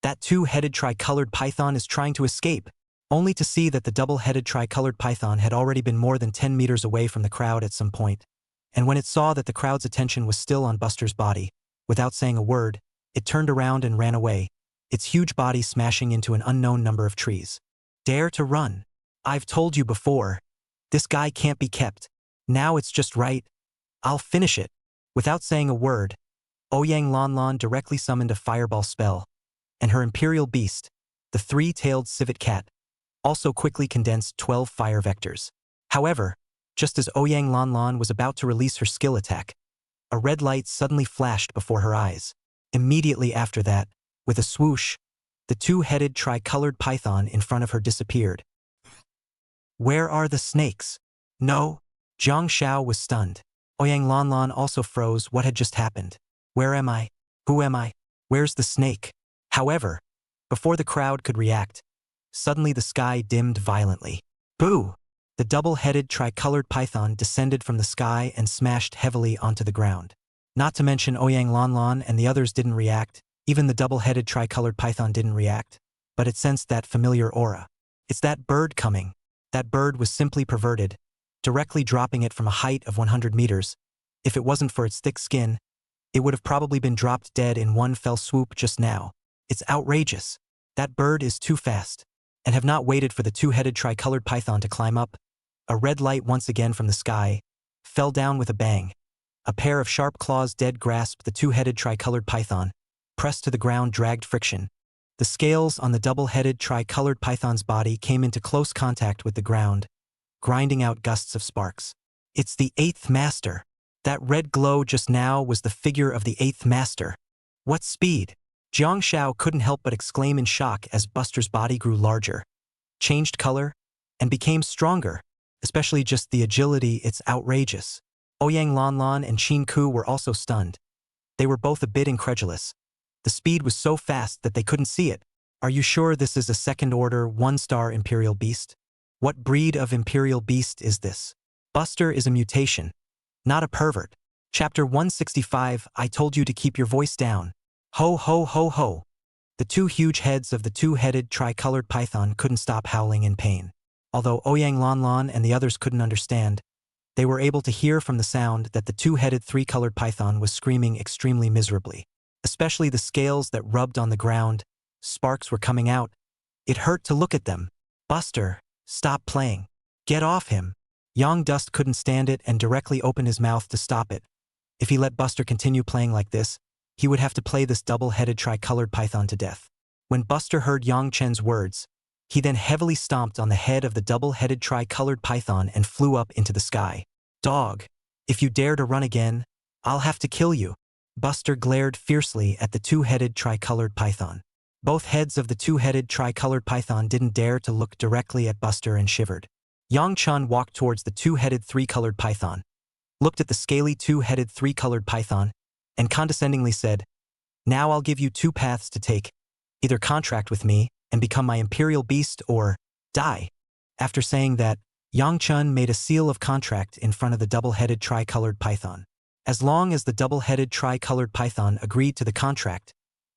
"That two-headed tricolored python is trying to escape," only to see that the double-headed tricolored python had already been more than 10 meters away from the crowd at some point, and when it saw that the crowd's attention was still on Buster's body, without saying a word, it turned around and ran away, its huge body smashing into an unknown number of trees. Dare to run. I've told you before. This guy can't be kept. Now it's just right. I'll finish it. Without saying a word, Ouyang Lanlan directly summoned a fireball spell, and her imperial beast, the three-tailed civet cat, also quickly condensed 12 fire vectors. However, just as Ouyang Lanlan was about to release her skill attack, a red light suddenly flashed before her eyes. Immediately after that, with a swoosh, the two-headed tricolored python in front of her disappeared. Where are the snakes? No. Jiang Xiao was stunned. Ouyang Lanlan also froze. What had just happened? Where am I? Who am I? Where's the snake? However, before the crowd could react, suddenly the sky dimmed violently. Boo! The double-headed tricolored python descended from the sky and smashed heavily onto the ground. Not to mention Ouyang Lanlan and the others didn't react, even the double-headed tricolored python didn't react, but it sensed that familiar aura. It's that bird coming. That bird was simply perverted, directly dropping it from a height of 100 meters. If it wasn't for its thick skin, it would have probably been dropped dead in one fell swoop just now. It's outrageous. That bird is too fast, and have not waited for the two-headed tricolored python to climb up. A red light once again from the sky fell down with a bang. A pair of sharp claws dead grasped the two-headed tricolored python, pressed to the ground, dragged friction. The scales on the double-headed tricolored python's body came into close contact with the ground, grinding out gusts of sparks. It's the 8th master. That red glow just now was the figure of the 8th master. What speed! Jiang Xiao couldn't help but exclaim in shock as Buster's body grew larger, changed color, and became stronger, especially just the agility. It's outrageous. Ouyang Lanlan and Qin Ku were also stunned. They were both a bit incredulous. The speed was so fast that they couldn't see it. Are you sure this is a second-order, one-star imperial beast? What breed of imperial beast is this? Buster is a mutation, not a pervert. Chapter 165, I told you to keep your voice down. Ho ho ho ho. The two huge heads of the two-headed tricolored python couldn't stop howling in pain. Although Ouyang Lanlan and the others couldn't understand, they were able to hear from the sound that the two-headed three-colored python was screaming extremely miserably. especially the scales that rubbed on the ground. Sparks were coming out. It hurt to look at them. Buster, stop playing. Get off him. Young Dust couldn't stand it and directly opened his mouth to stop it. If he let Buster continue playing like this, he would have to play this double-headed tricolored python to death. When Buster heard Yang Chen's words, he then heavily stomped on the head of the double-headed tricolored python and flew up into the sky. Dog, if you dare to run again, I'll have to kill you. Buster glared fiercely at the two-headed tricolored python. Both heads of the two-headed tricolored python didn't dare to look directly at Buster and shivered. Yang Chen walked towards the two-headed three-colored python, looked at the scaly two-headed three-colored python, and condescendingly said, "Now I'll give you two paths to take. Either contract with me and become my imperial beast or die." After saying that, Yang Chen made a seal of contract in front of the double-headed tricolored python. As long as the double-headed tricolored python agreed to the contract,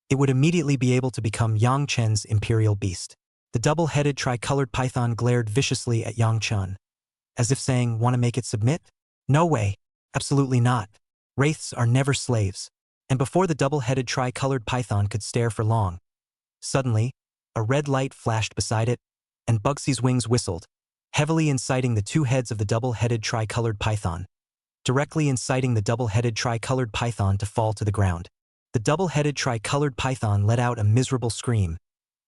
it would immediately be able to become Yang Chen's imperial beast. The double-headed tricolored python glared viciously at Yang Chen, as if saying, "Want to make it submit? No way. Absolutely not. Wraiths are never slaves." And before the double-headed tricolored python could stare for long, suddenly, a red light flashed beside it, and Bugsy's wings whistled, heavily inciting the two heads of the double-headed tricolored python, directly inciting the double-headed tricolored python to fall to the ground. The double-headed tricolored python let out a miserable scream,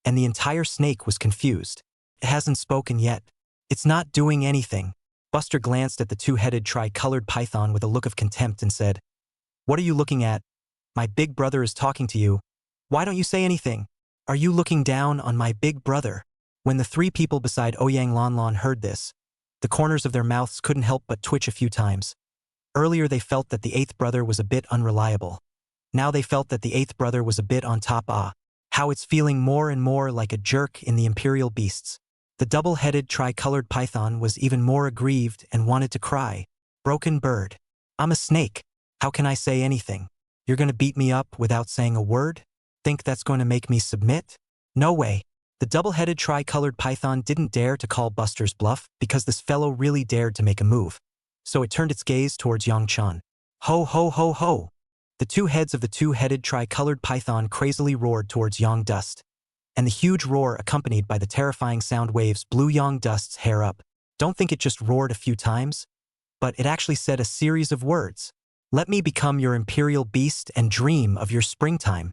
and the entire snake was confused. It hasn't spoken yet. It's not doing anything. Buster glanced at the two-headed tricolored python with a look of contempt and said, "What are you looking at? My big brother is talking to you. Why don't you say anything? Are you looking down on my big brother?" When the three people beside Ouyang Lanlan heard this, the corners of their mouths couldn't help but twitch a few times. Earlier they felt that the eighth brother was a bit unreliable. Now they felt that the eighth brother was a bit on top. How it's feeling more and more like a jerk in the imperial beasts. The double-headed tricolored python was even more aggrieved and wanted to cry. "Broken bird. I'm a snake. How can I say anything? You're gonna beat me up without saying a word? Think that's going to make me submit? No way." The double-headed tricolored python didn't dare to call Buster's bluff because this fellow really dared to make a move. So it turned its gaze towards Yang Chen. Ho ho ho ho! The two heads of the two-headed tricolored python crazily roared towards Yang Dust, and the huge roar accompanied by the terrifying sound waves blew Yang Dust's hair up. Don't think it just roared a few times, but it actually said a series of words. "Let me become your imperial beast and dream of your springtime.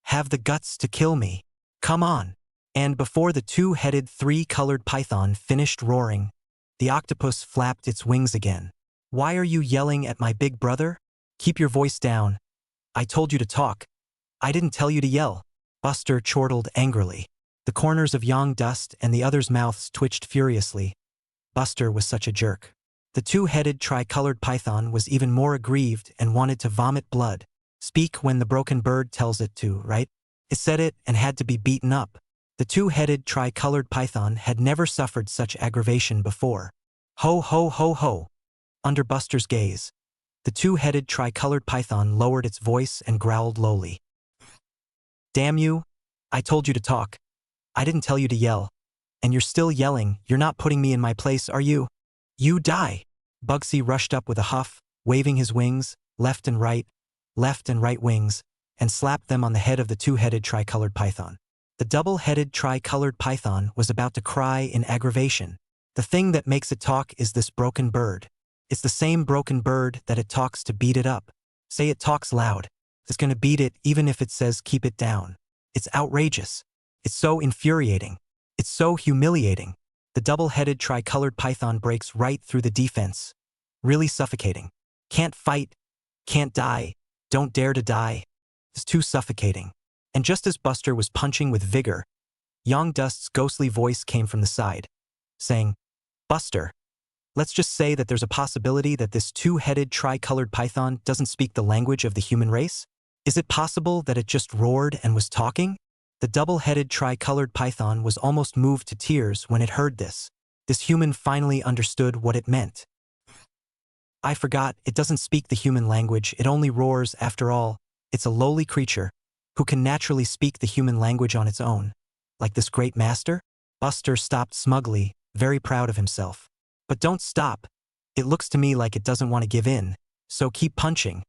Have the guts to kill me. Come on." And before the two-headed three-colored python finished roaring, the octopus flapped its wings again. "Why are you yelling at my big brother? Keep your voice down. I told you to talk. I didn't tell you to yell." Buster chortled angrily. The corners of Yang Dust and the others' mouths twitched furiously. Buster was such a jerk. The two-headed tricolored python was even more aggrieved and wanted to vomit blood. "Speak when the broken bird tells it to, right?" It said it and had to be beaten up. The two-headed tricolored python had never suffered such aggravation before. Ho ho ho ho! Under Buster's gaze, the two-headed tricolored python lowered its voice and growled lowly. "Damn you! I told you to talk. I didn't tell you to yell. And you're still yelling. You're not putting me in my place, are you? You die!" Bugsy rushed up with a huff, waving his wings, left and right wings, and slapped them on the head of the two-headed tricolored python. The double-headed tricolored python was about to cry in aggravation. The thing that makes it talk is this broken bird. It's the same broken bird that it talks to beat it up. Say it talks loud. It's gonna beat it even if it says keep it down. It's outrageous. It's so infuriating. It's so humiliating. The double-headed tricolored python breaks right through the defense. Really suffocating. Can't fight. Can't die. Don't dare to die. It's too suffocating. And just as Buster was punching with vigor, Yang Dust's ghostly voice came from the side, saying, "Buster, let's just say that there's a possibility that this two-headed tricolored python doesn't speak the language of the human race? Is it possible that it just roared and was talking?" The double-headed tricolored python was almost moved to tears when it heard this. This human finally understood what it meant. "I forgot, it doesn't speak the human language, it only roars after all. It's a lowly creature who can naturally speak the human language on its own. Like this great master?" Buster stopped smugly, very proud of himself. "But don't stop. It looks to me like it doesn't want to give in, so keep punching.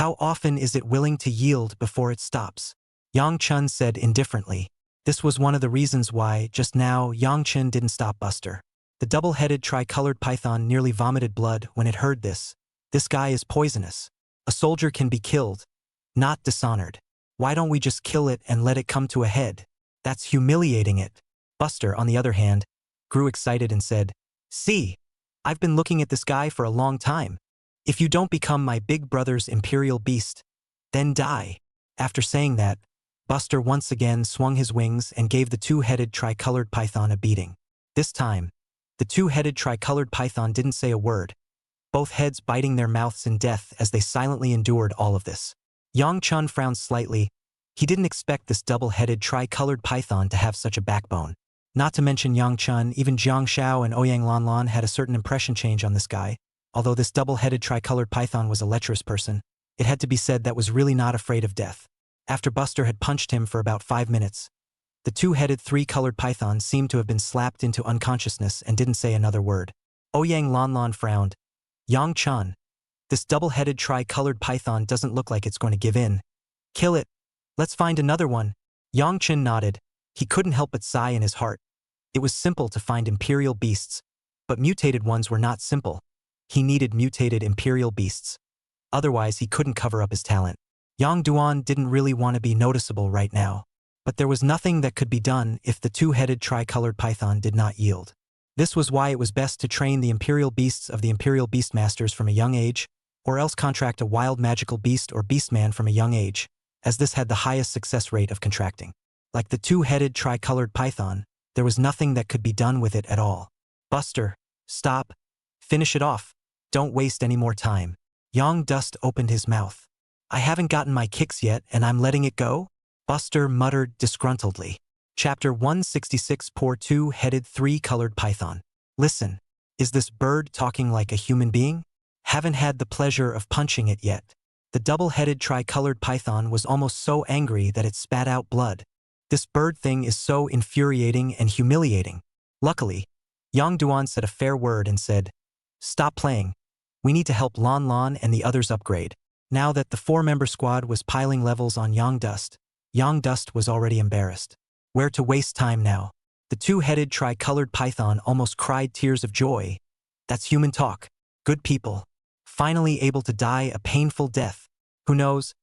How often is it willing to yield before it stops? Yang Chun said indifferently. This was one of the reasons why, just now, Yang Chun didn't stop Buster. The double-headed tricolored python nearly vomited blood when it heard this. This guy is poisonous. A soldier can be killed, not dishonored. Why don't we just kill it and let it come to a head? That's humiliating it. Buster, on the other hand, grew excited and said, "See, I've been looking at this guy for a long time. If you don't become my big brother's imperial beast, then die." After saying that, Buster once again swung his wings and gave the two-headed tricolored python a beating. This time, the two-headed tricolored python didn't say a word, both heads biting their mouths in death as they silently endured all of this. Yang Chun frowned slightly. He didn't expect this double-headed tricolored python to have such a backbone. Not to mention Yang Chun, even Jiang Shao and Ouyang Lanlan had a certain impression change on this guy. Although this double-headed tricolored python was a lecherous person, it had to be said that was really not afraid of death. After Buster had punched him for about 5 minutes, the two-headed three-colored python seemed to have been slapped into unconsciousness and didn't say another word. Ouyang Lanlan frowned. "Yang Chun, this double-headed tricolored python doesn't look like it's going to give in. Kill it. Let's find another one." Yang Chun nodded. He couldn't help but sigh in his heart. It was simple to find imperial beasts, but mutated ones were not simple. He needed mutated imperial beasts. Otherwise, he couldn't cover up his talent. Yang Duan didn't really want to be noticeable right now, but there was nothing that could be done if the two-headed tricolored python did not yield. This was why it was best to train the imperial beasts of the imperial beastmasters from a young age, or else contract a wild magical beast or beastman from a young age, as this had the highest success rate of contracting. Like the two-headed tricolored python, there was nothing that could be done with it at all. "Buster, stop. Finish it off. Don't waste any more time." Yang Dust opened his mouth. "I haven't gotten my kicks yet and I'm letting it go?" Buster muttered disgruntledly. Chapter 166. Poor two-headed three-colored python. "Listen, is this bird talking like a human being? Haven't had the pleasure of punching it yet." The double-headed tricolored python was almost so angry that it spat out blood. This bird thing is so infuriating and humiliating. Luckily, Yang Duan said a fair word and said, "Stop playing. We need to help Lon Lon and the others upgrade." Now that the 4-member squad was piling levels on Yang Dust was already embarrassed. Where to waste time now? The two-headed tricolored python almost cried tears of joy. That's human talk. Good people. Finally able to die a painful death. Who knows?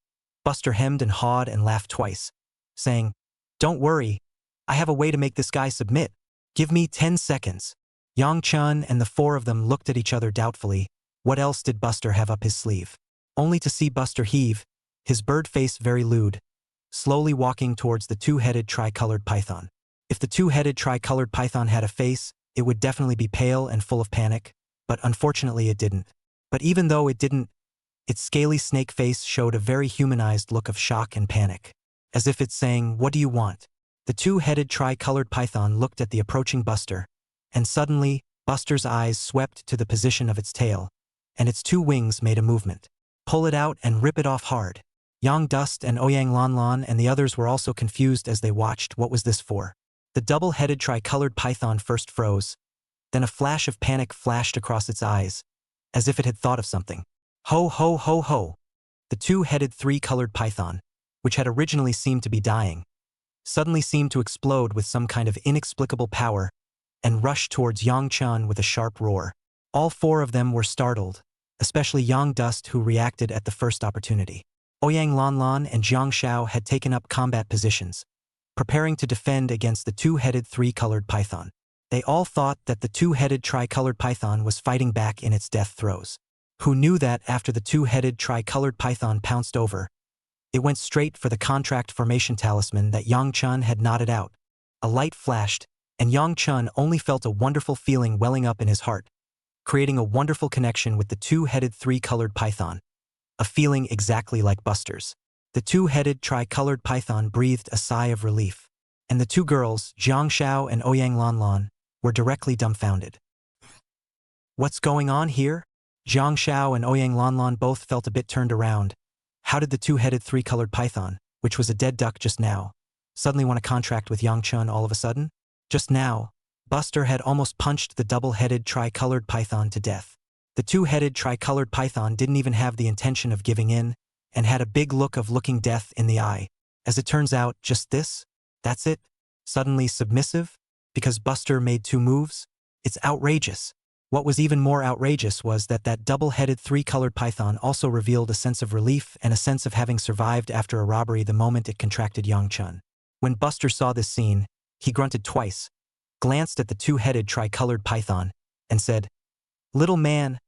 Buster hemmed and hawed and laughed twice, saying, "Don't worry. I have a way to make this guy submit. Give me 10 seconds. Yang Chun and the 4 of them looked at each other doubtfully. What else did Buster have up his sleeve? Only to see Buster heave, his bird face very lewd, slowly walking towards the two-headed tricolored python. If the two-headed tricolored python had a face, it would definitely be pale and full of panic, but unfortunately it didn't. But even though it didn't, its scaly snake face showed a very humanized look of shock and panic, as if it's saying, "What do you want?" The two-headed tricolored python looked at the approaching Buster, and suddenly, Buster's eyes swept to the position of its tail, and its 2 wings made a movement. "Pull it out and rip it off hard." Yang Dust and Ouyang Lanlan and the others were also confused as they watched. What was this for? The double-headed tricolored python first froze, then a flash of panic flashed across its eyes, as if it had thought of something. Ho ho ho ho! The two-headed three-colored python, which had originally seemed to be dying, suddenly seemed to explode with some kind of inexplicable power and rushed towards Yang Chun with a sharp roar. All 4 of them were startled, especially Yang Dust, who reacted at the first opportunity. Ouyang Lanlan and Jiang Shao had taken up combat positions, preparing to defend against the two-headed three-colored python. They all thought that the two-headed tricolored python was fighting back in its death throes. Who knew that after the two-headed tricolored python pounced over, it went straight for the contract formation talisman that Yang Chun had knotted out. A light flashed, and Yang Chun only felt a wonderful feeling welling up in his heart, creating a wonderful connection with the two-headed three-colored python, a feeling exactly like Buster's. The two-headed tricolored python breathed a sigh of relief, and the 2 girls, Jiang Shao and Ouyang Lanlan, were directly dumbfounded. "What's going on here?" Jiang Shao and Ouyang Lanlan both felt a bit turned around. How did the two-headed three-colored python, which was a dead duck just now, suddenly want to contract with Yang Chun all of a sudden? Just now, Buster had almost punched the double-headed tricolored python to death. The two-headed tricolored python didn't even have the intention of giving in. and had a big look of looking death in the eye. As it turns out, just this? That's it? Suddenly submissive? Because Buster made 2 moves? It's outrageous. What was even more outrageous was that double-headed 3-colored python also revealed a sense of relief and a sense of having survived after a robbery the moment it contracted Yang-chun. When Buster saw this scene, he grunted twice, glanced at the 2-headed tricolored python, and said, "Little man,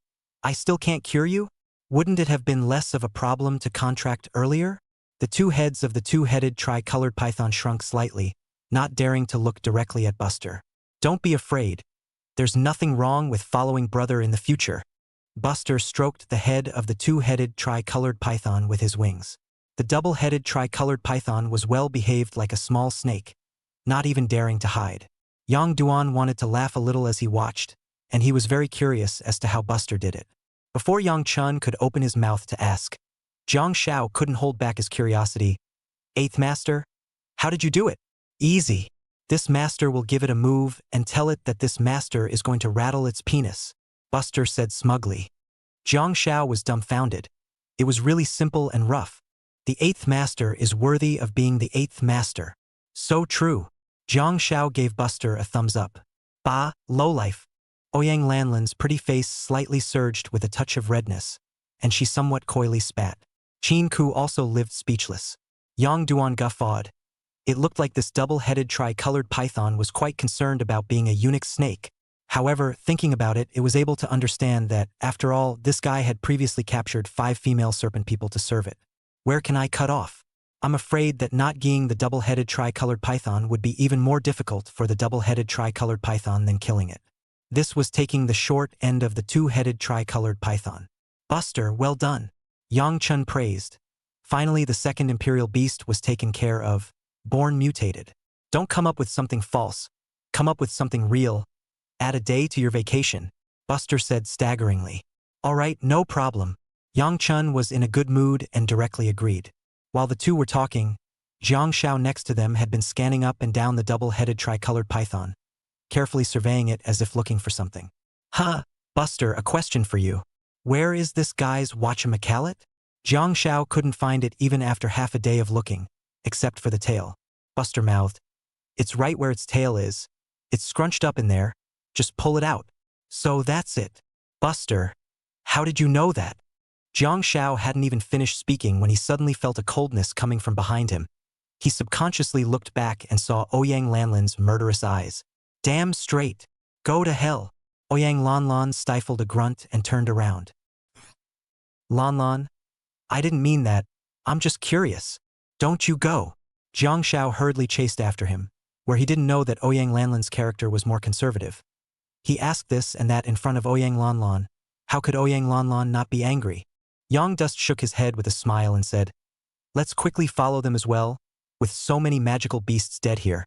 I still can't cure you? Wouldn't it have been less of a problem to contract earlier?" The 2 heads of the 2-headed tricolored python shrunk slightly, not daring to look directly at Buster. "Don't be afraid. There's nothing wrong with following brother in the future." Buster stroked the head of the 2-headed tricolored python with his wings. The double-headed tricolored python was well behaved like a small snake, not even daring to hide. Yang Duan wanted to laugh a little as he watched, and he was very curious as to how Buster did it. Before Yang Chun could open his mouth to ask, Jiang Shao couldn't hold back his curiosity. "Eighth Master? How did you do it?" "Easy. This master will give it a move and tell it that this master is going to rattle its penis," Buster said smugly. Jiang Shao was dumbfounded. It was really simple and rough. The 8th master is worthy of being the 8th master. So true. Jiang Shao gave Buster a thumbs up. "Bah, lowlife." Ouyang Lanlin's pretty face slightly surged with a touch of redness, and she somewhat coyly spat. Qin Ku also lived speechless. Yang Duan guffawed. It looked like this double-headed tricolored python was quite concerned about being a eunuch snake. However, thinking about it, it was able to understand that, after all, this guy had previously captured 5 female serpent people to serve it. Where can I cut off? I'm afraid that not geeing the double-headed tricolored python would be even more difficult for the double-headed tricolored python than killing it. This was taking the short end of the 2-headed tricolored python. "Buster, well done," Yang Chun praised. Finally, the second imperial beast was taken care of. Born mutated. Don't come up with something false. Come up with something real. Add a day to your vacation, Buster said staggeringly. "All right, no problem." Yang Chun was in a good mood and directly agreed. While the two were talking, Jiang Shao next to them had been scanning up and down the double-headed tricolored python, carefully surveying it as if looking for something. "Huh, Buster, a question for you. Where is this guy's whatchamacallit?" Jiang Shao couldn't find it even after half a day of looking, except for the tail. Buster mouthed, "It's right where its tail is. It's scrunched up in there. Just pull it out." "So that's it." "Buster, how did you know that?" Jiang Shao hadn't even finished speaking when he suddenly felt a coldness coming from behind him. He subconsciously looked back and saw Ouyang Lanlin's murderous eyes. "Damn straight. Go to hell." Ouyang Lanlan stifled a grunt and turned around. "Lanlan, I didn't mean that. I'm just curious." "Don't you go." Jiang Shao hurriedly chased after him, where he didn't know that Ouyang Lanlin's character was more conservative. He asked this and that in front of Ouyang Lanlan. How could Ouyang Lanlan not be angry? Yang Dust shook his head with a smile and said, "Let's quickly follow them as well. With so many magical beasts dead here,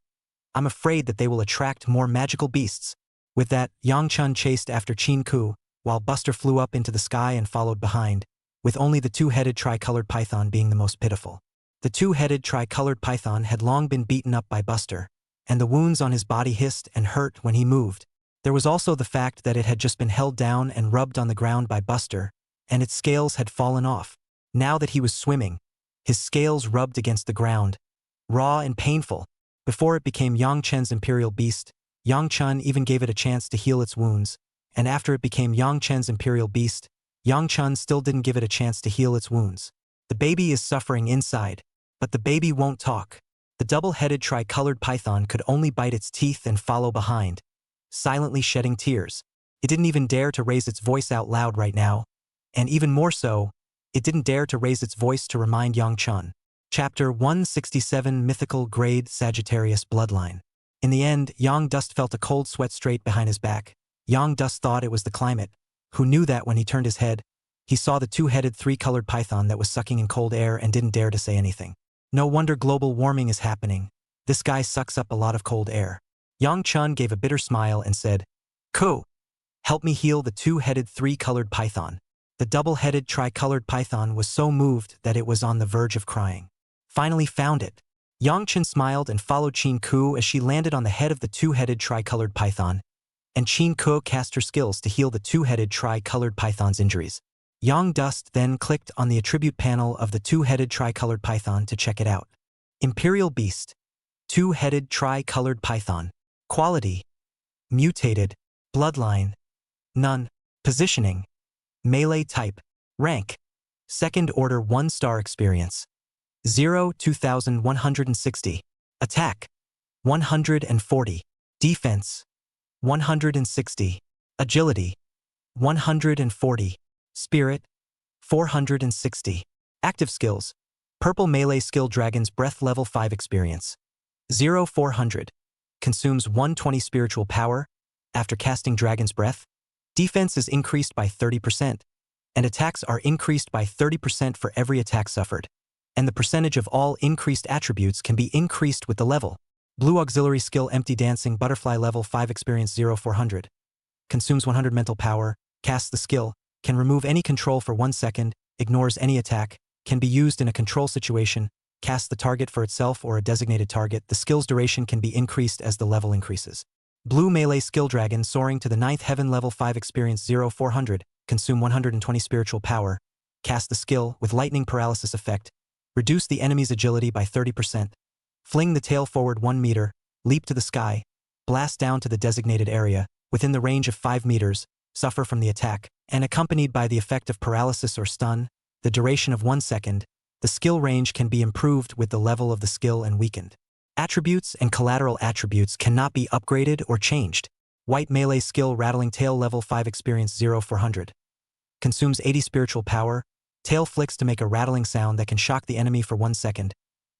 I'm afraid that they will attract more magical beasts." With that, Yang Chun chased after Qin Ku, while Buster flew up into the sky and followed behind, with only the 2-headed tricolored python being the most pitiful. The 2-headed tricolored python had long been beaten up by Buster, and the wounds on his body hissed and hurt when he moved. There was also the fact that it had just been held down and rubbed on the ground by Buster, and its scales had fallen off. Now that he was swimming, his scales rubbed against the ground, raw and painful. Before it became Yang Chen's imperial beast, Yang Chun even gave it a chance to heal its wounds, and after it became Yang Chen's imperial beast, Yang Chun still didn't give it a chance to heal its wounds. The baby is suffering inside, but the baby won't talk. The double-headed tricolored python could only bite its teeth and follow behind, silently shedding tears. It didn't even dare to raise its voice out loud right now, and even more so, it didn't dare to raise its voice to remind Yang Chun. Chapter 167 Mythical Grade Sagittarius Bloodline. In the end, Yang Dust felt a cold sweat straight behind his back. Yang Dust thought it was the climate, who knew that when he turned his head, he saw the 2-headed 3-colored python that was sucking in cold air and didn't dare to say anything. No wonder global warming is happening. This guy sucks up a lot of cold air. Yang Chun gave a bitter smile and said, "Ko, help me heal the 2-headed 3-colored python." The double-headed tricolored python was so moved that it was on the verge of crying. "Finally found it." Yang Chun smiled and followed Qin Ku as she landed on the head of the 2-headed tricolored python, and Qin Ku cast her skills to heal the 2-headed tricolored python's injuries. Yang Dust then clicked on the attribute panel of the two-headed tricolored python to check it out. Imperial Beast. Two-headed tricolored python. Quality. Mutated. Bloodline. None. Positioning. Melee type. Rank. Second order 1-star experience. 0 2160. Attack. 140. Defense. 160. Agility. 140. Spirit. 460. Active skills. Purple melee skill Dragon's Breath level 5 experience. 0400. Consumes 120 spiritual power. After casting Dragon's Breath, defense is increased by 30%, and attacks are increased by 30% for every attack suffered. And the percentage of all increased attributes can be increased with the level. Blue auxiliary skill Empty Dancing Butterfly level 5 experience 0400. Consumes 100 mental power, casts the skill, can remove any control for 1 second, ignores any attack, can be used in a control situation, casts the target for itself or a designated target. The skill's duration can be increased as the level increases. Blue melee skill Dragon Soaring to the 9th Heaven level 5 experience 0400, consume 120 spiritual power, cast the skill with lightning paralysis effect, reduce the enemy's agility by 30%, fling the tail forward 1 meter, leap to the sky, blast down to the designated area, within the range of 5 meters, suffer from the attack, and accompanied by the effect of paralysis or stun, the duration of 1 second, the skill range can be improved with the level of the skill and weakened. Attributes and collateral attributes cannot be upgraded or changed. White melee skill Rattling Tail level 5 experience 0400. Consumes 80 spiritual power, tail flicks to make a rattling sound that can shock the enemy for 1 second,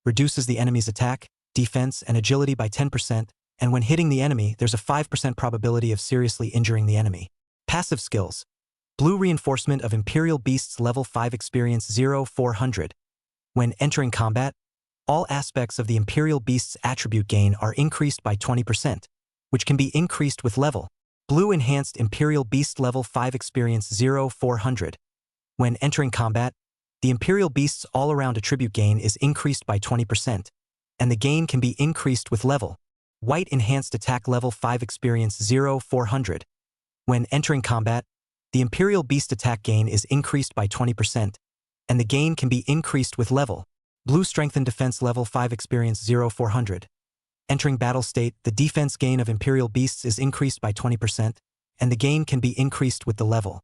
reduces the enemy's attack, defense, and agility by 10%, and when hitting the enemy, there's a 5% probability of seriously injuring the enemy. Passive skills. Blue Reinforcement of Imperial Beasts level 5 experience 0400. When entering combat, all aspects of the Imperial Beast's attribute gain are increased by 20%, which can be increased with level. Blue Enhanced Imperial Beast level 5 experience 0400. When entering combat, the Imperial Beast's all-around attribute gain is increased by 20%, and the gain can be increased with level. White Enhanced Attack level 5 experience 0400. When entering combat, the Imperial Beast attack gain is increased by 20%, and the gain can be increased with level. Blue Strengthened Defense level 5 experience 0400. Entering battle state, the defense gain of Imperial Beasts is increased by 20%, and the gain can be increased with the level.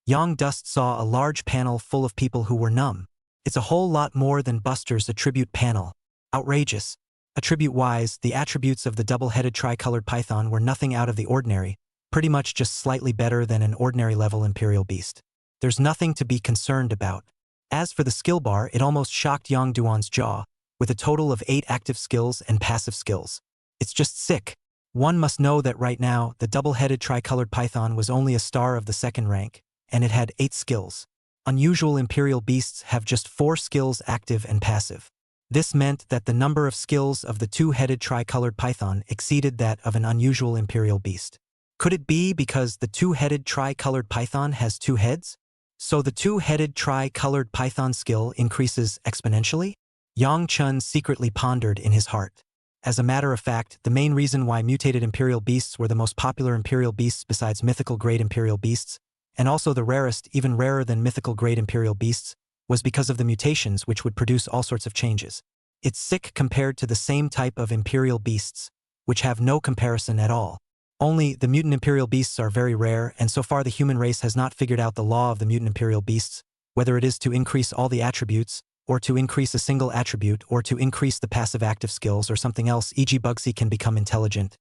Yang Dust saw a large panel full of people who were numb. It's a whole lot more than Buster's attribute panel. Outrageous. Attribute-wise, the attributes of the double-headed tricolored python were nothing out of the ordinary, pretty much just slightly better than an ordinary level Imperial Beast. There's nothing to be concerned about. As for the skill bar, it almost shocked Yang Duan's jaw, with a total of 8 active skills and passive skills. It's just sick. One must know that right now, the double-headed tricolored python was only a star of the 2nd rank, and it had 8 skills. Unusual Imperial Beasts have just 4 skills active and passive. This meant that the number of skills of the two-headed tricolored python exceeded that of an unusual Imperial Beast. Could it be because the two-headed tricolored python has 2 heads? So the two-headed tricolored python skill increases exponentially? Yang Chun secretly pondered in his heart. As a matter of fact, the main reason why mutated Imperial Beasts were the most popular Imperial Beasts besides mythical grade Imperial Beasts, and also the rarest, even rarer than mythical grade Imperial Beasts, was because of the mutations which would produce all sorts of changes. It's sick compared to the same type of Imperial Beasts, which have no comparison at all. Only, the mutant Imperial Beasts are very rare, and so far the human race has not figured out the law of the mutant Imperial Beasts, whether it is to increase all the attributes, or to increase a single attribute, or to increase the passive active skills, or something else, e.g. Bugsy can become intelligent.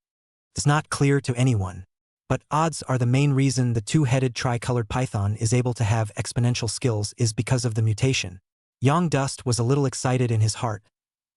It's not clear to anyone. But odds are the main reason the two-headed tricolored python is able to have exponential skills is because of the mutation. Yang Dust was a little excited in his heart.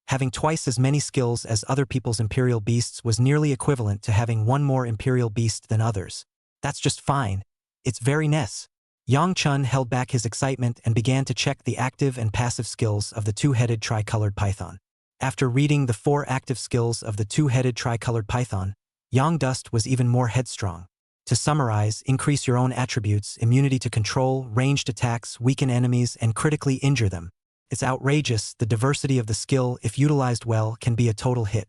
Having twice as many skills as other people's Imperial Beasts was nearly equivalent to having 1 more Imperial Beast than others. That's just fine. It's very nice. Yang Chun held back his excitement and began to check the active and passive skills of the two-headed tricolored python. After reading the 4 active skills of the two-headed tricolored python, Yang Dust was even more headstrong. To summarize, increase your own attributes, immunity to control, ranged attacks, weaken enemies, and critically injure them. It's outrageous, the diversity of the skill, if utilized well, can be a total hit.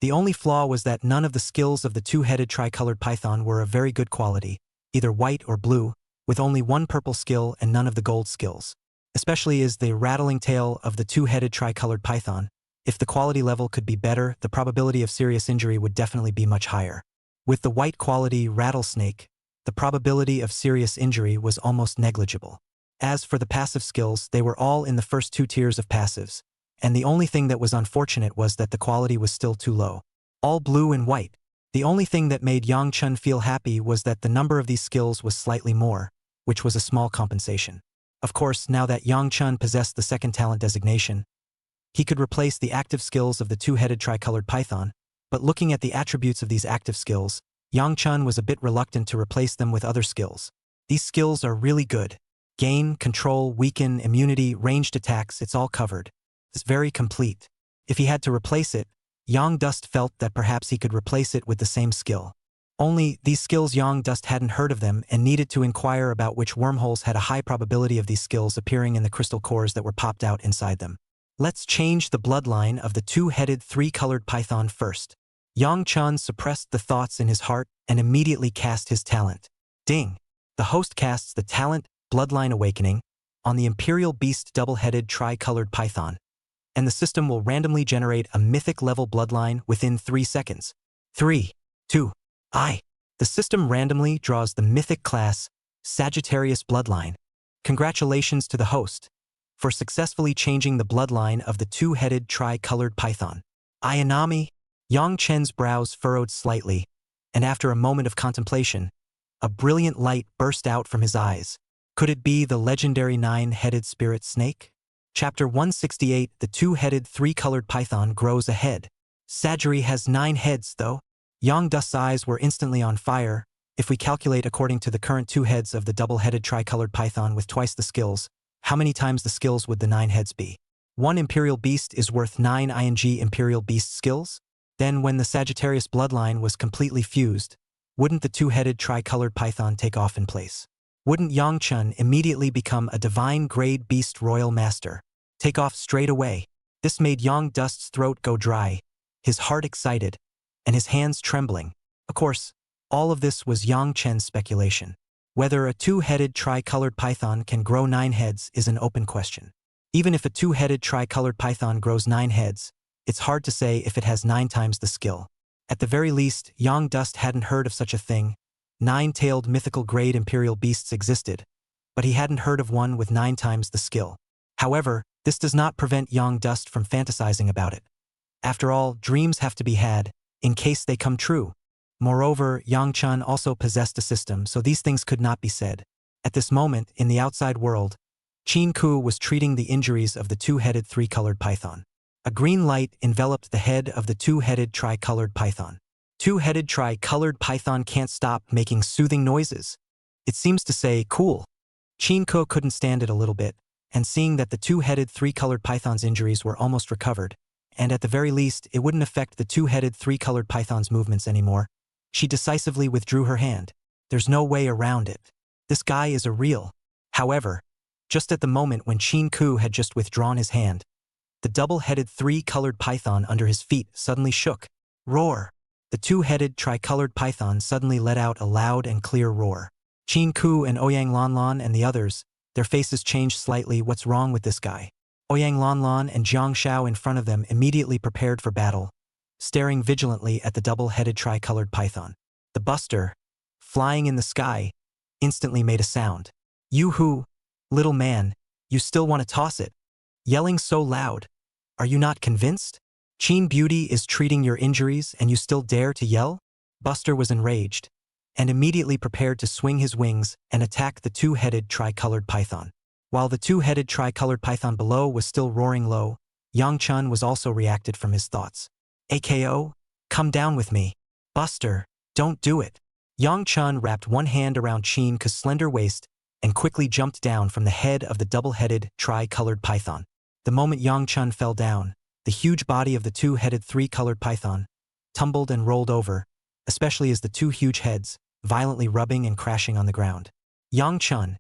The only flaw was that none of the skills of the two-headed tricolored python were of very good quality, either white or blue, with only one purple skill and none of the gold skills. Especially is the rattling tail of the two-headed tricolored python. If the quality level could be better, the probability of serious injury would definitely be much higher. With the white quality rattlesnake, the probability of serious injury was almost negligible. As for the passive skills, they were all in the first 2 tiers of passives, and the only thing that was unfortunate was that the quality was still too low. All blue and white. The only thing that made Yang Chun feel happy was that the number of these skills was slightly more, which was a small compensation. Of course, now that Yang Chun possessed the second talent designation, he could replace the active skills of the two-headed tricolored python, but looking at the attributes of these active skills, Yang Chun was a bit reluctant to replace them with other skills. These skills are really good. Gain, control, weaken, immunity, ranged attacks, it's all covered. It's very complete. If he had to replace it, Yang Dust felt that perhaps he could replace it with the same skill. Only, these skills Yang Dust hadn't heard of them and needed to inquire about which wormholes had a high probability of these skills appearing in the crystal cores that were popped out inside them. Let's change the bloodline of the two-headed three-colored python first. Yang Chun suppressed the thoughts in his heart and immediately cast his talent. Ding! The host casts the talent, Bloodline Awakening, on the Imperial Beast double-headed tri-colored python, and the system will randomly generate a mythic-level bloodline within 3 seconds. 3, 2, I. The system randomly draws the mythic class, Sagittarius bloodline. Congratulations to the host for successfully changing the bloodline of the two-headed tri-colored python. Ayanami. Yang Chen's brows furrowed slightly, and after a moment of contemplation, a brilliant light burst out from his eyes. Could it be the legendary 9-headed spirit snake? Chapter 168. The two-headed three-colored python grows a head. Sagiri has 9 heads, though. Yang Dust's eyes were instantly on fire. If we calculate according to the current 2 heads of the double-headed tri-colored python with twice the skills, how many times the skills would the 9 heads be? 1 Imperial Beast is worth 9 Imperial Beast skills? Then when the Sagittarius bloodline was completely fused, wouldn't the two-headed tri-colored python take off in place? Wouldn't Yang Chun immediately become a divine-grade beast royal master? Take off straight away. This made Yang Dust's throat go dry, his heart excited, and his hands trembling. Of course, all of this was Yang Chen's speculation. Whether a two-headed tri-colored python can grow 9 heads is an open question. Even if a two-headed tri-colored python grows 9 heads, it's hard to say if it has 9 times the skill. At the very least, Yang Dust hadn't heard of such a thing. 9-tailed mythical grade imperial beasts existed, but he hadn't heard of one with 9 times the skill. However, this does not prevent Yang Dust from fantasizing about it. After all, dreams have to be had, in case they come true. Moreover, Yang Chun also possessed a system, so these things could not be said. At this moment, in the outside world, Qin Ku was treating the injuries of the two-headed three-colored python. A green light enveloped the head of the two-headed tri-colored python. Two-headed tri-colored python can't stop making soothing noises. It seems to say, cool. Qin Ku couldn't stand it a little bit, and seeing that the two-headed three-colored python's injuries were almost recovered, and at the very least it wouldn't affect the two-headed three-colored python's movements anymore, she decisively withdrew her hand. There's no way around it. This guy is a real. However, just at the moment when Qin Ku had just withdrawn his hand, the double-headed three-colored python under his feet suddenly shook. Roar! The two-headed tri-colored python suddenly let out a loud and clear roar. Qin Ku and Ouyang Lanlan and the others, their faces changed slightly. What's wrong with this guy? Ouyang Lanlan and Jiang Shao in front of them immediately prepared for battle, staring vigilantly at the double-headed tri-colored python. The buster, flying in the sky, instantly made a sound. Yoo-hoo, little man, you still want to toss it? Yelling so loud. Are you not convinced? Qin Beauty is treating your injuries and you still dare to yell? Buster was enraged, and immediately prepared to swing his wings and attack the two-headed tri-colored python. While the two-headed tri-colored python below was still roaring low, Yang Chun was also reacted from his thoughts. AKO, come down with me. Buster, don't do it. Yang Chun wrapped one hand around Qin Ku's slender waist and quickly jumped down from the head of the double-headed tri-colored python. The moment Yang Chun fell down, the huge body of the two-headed three-colored python tumbled and rolled over, especially as the 2 huge heads, violently rubbing and crashing on the ground. Yang Chun,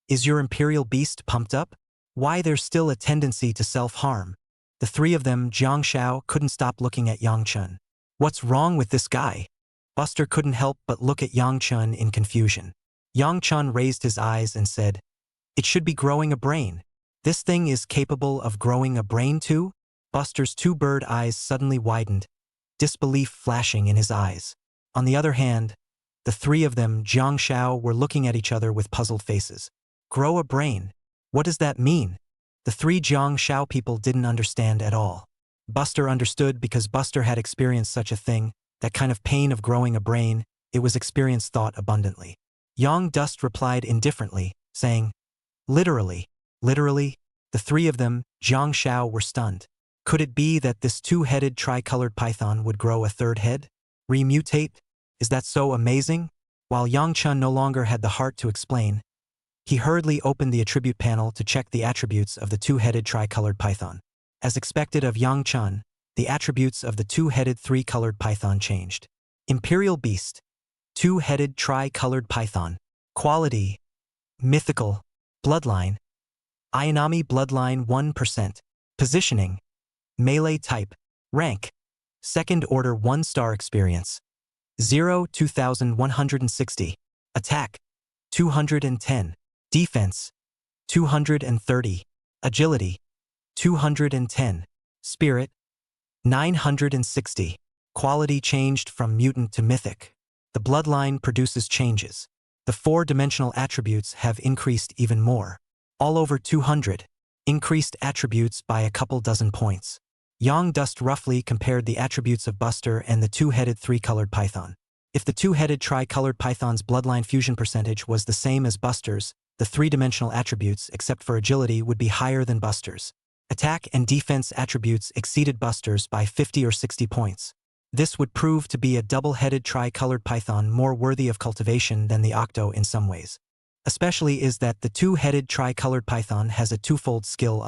is your imperial beast pumped up? Why there's still a tendency to self-harm? The 3 of them, Jiang Shao, couldn't stop looking at Yang Chun. What's wrong with this guy? Buster couldn't help but look at Yang Chun in confusion. Yang-chan raised his eyes and said, "It should be growing a brain. This thing is capable of growing a brain too?" Buster's two bird eyes suddenly widened, disbelief flashing in his eyes. On the other hand, the three of them, Jiang Shao, were looking at each other with puzzled faces. Grow a brain? What does that mean? The three Jiang Shao people didn't understand at all. Buster understood because Buster had experienced such a thing, that kind of pain of growing a brain. It was experienced thought abundantly. Yang Dust replied indifferently, saying, "Literally, literally." The three of them, Jiang Shao, were stunned. Could it be that this two-headed tricolored python would grow a third head? Remutate? Is that so amazing? While Yang-chan no longer had the heart to explain, he hurriedly opened the attribute panel to check the attributes of the two-headed tricolored python. As expected of Yang-chan, the attributes of the two-headed three-colored python changed. Imperial Beast. Two-headed tri-colored python. Quality. Mythical. Bloodline. Ayanami Bloodline 1%. Positioning. Melee type. Rank. Second order 1-star experience. 0 2160. Attack. 210. Defense. 230. Agility. 210. Spirit. 960. Quality changed from mutant to mythic. The bloodline produces changes. The 4-dimensional attributes have increased even more. All over 200. Increased attributes by a couple dozen points. Yang Dust roughly compared the attributes of Buster and the two-headed three-colored python. If the two-headed tri-colored python's bloodline fusion percentage was the same as Buster's, the 3-dimensional attributes, except for agility, would be higher than Buster's. Attack and defense attributes exceeded Buster's by 50 or 60 points. This would prove to be a double-headed tri-colored python more worthy of cultivation than the octo in some ways. Especially is that the two-headed tri-colored python has a twofold skill.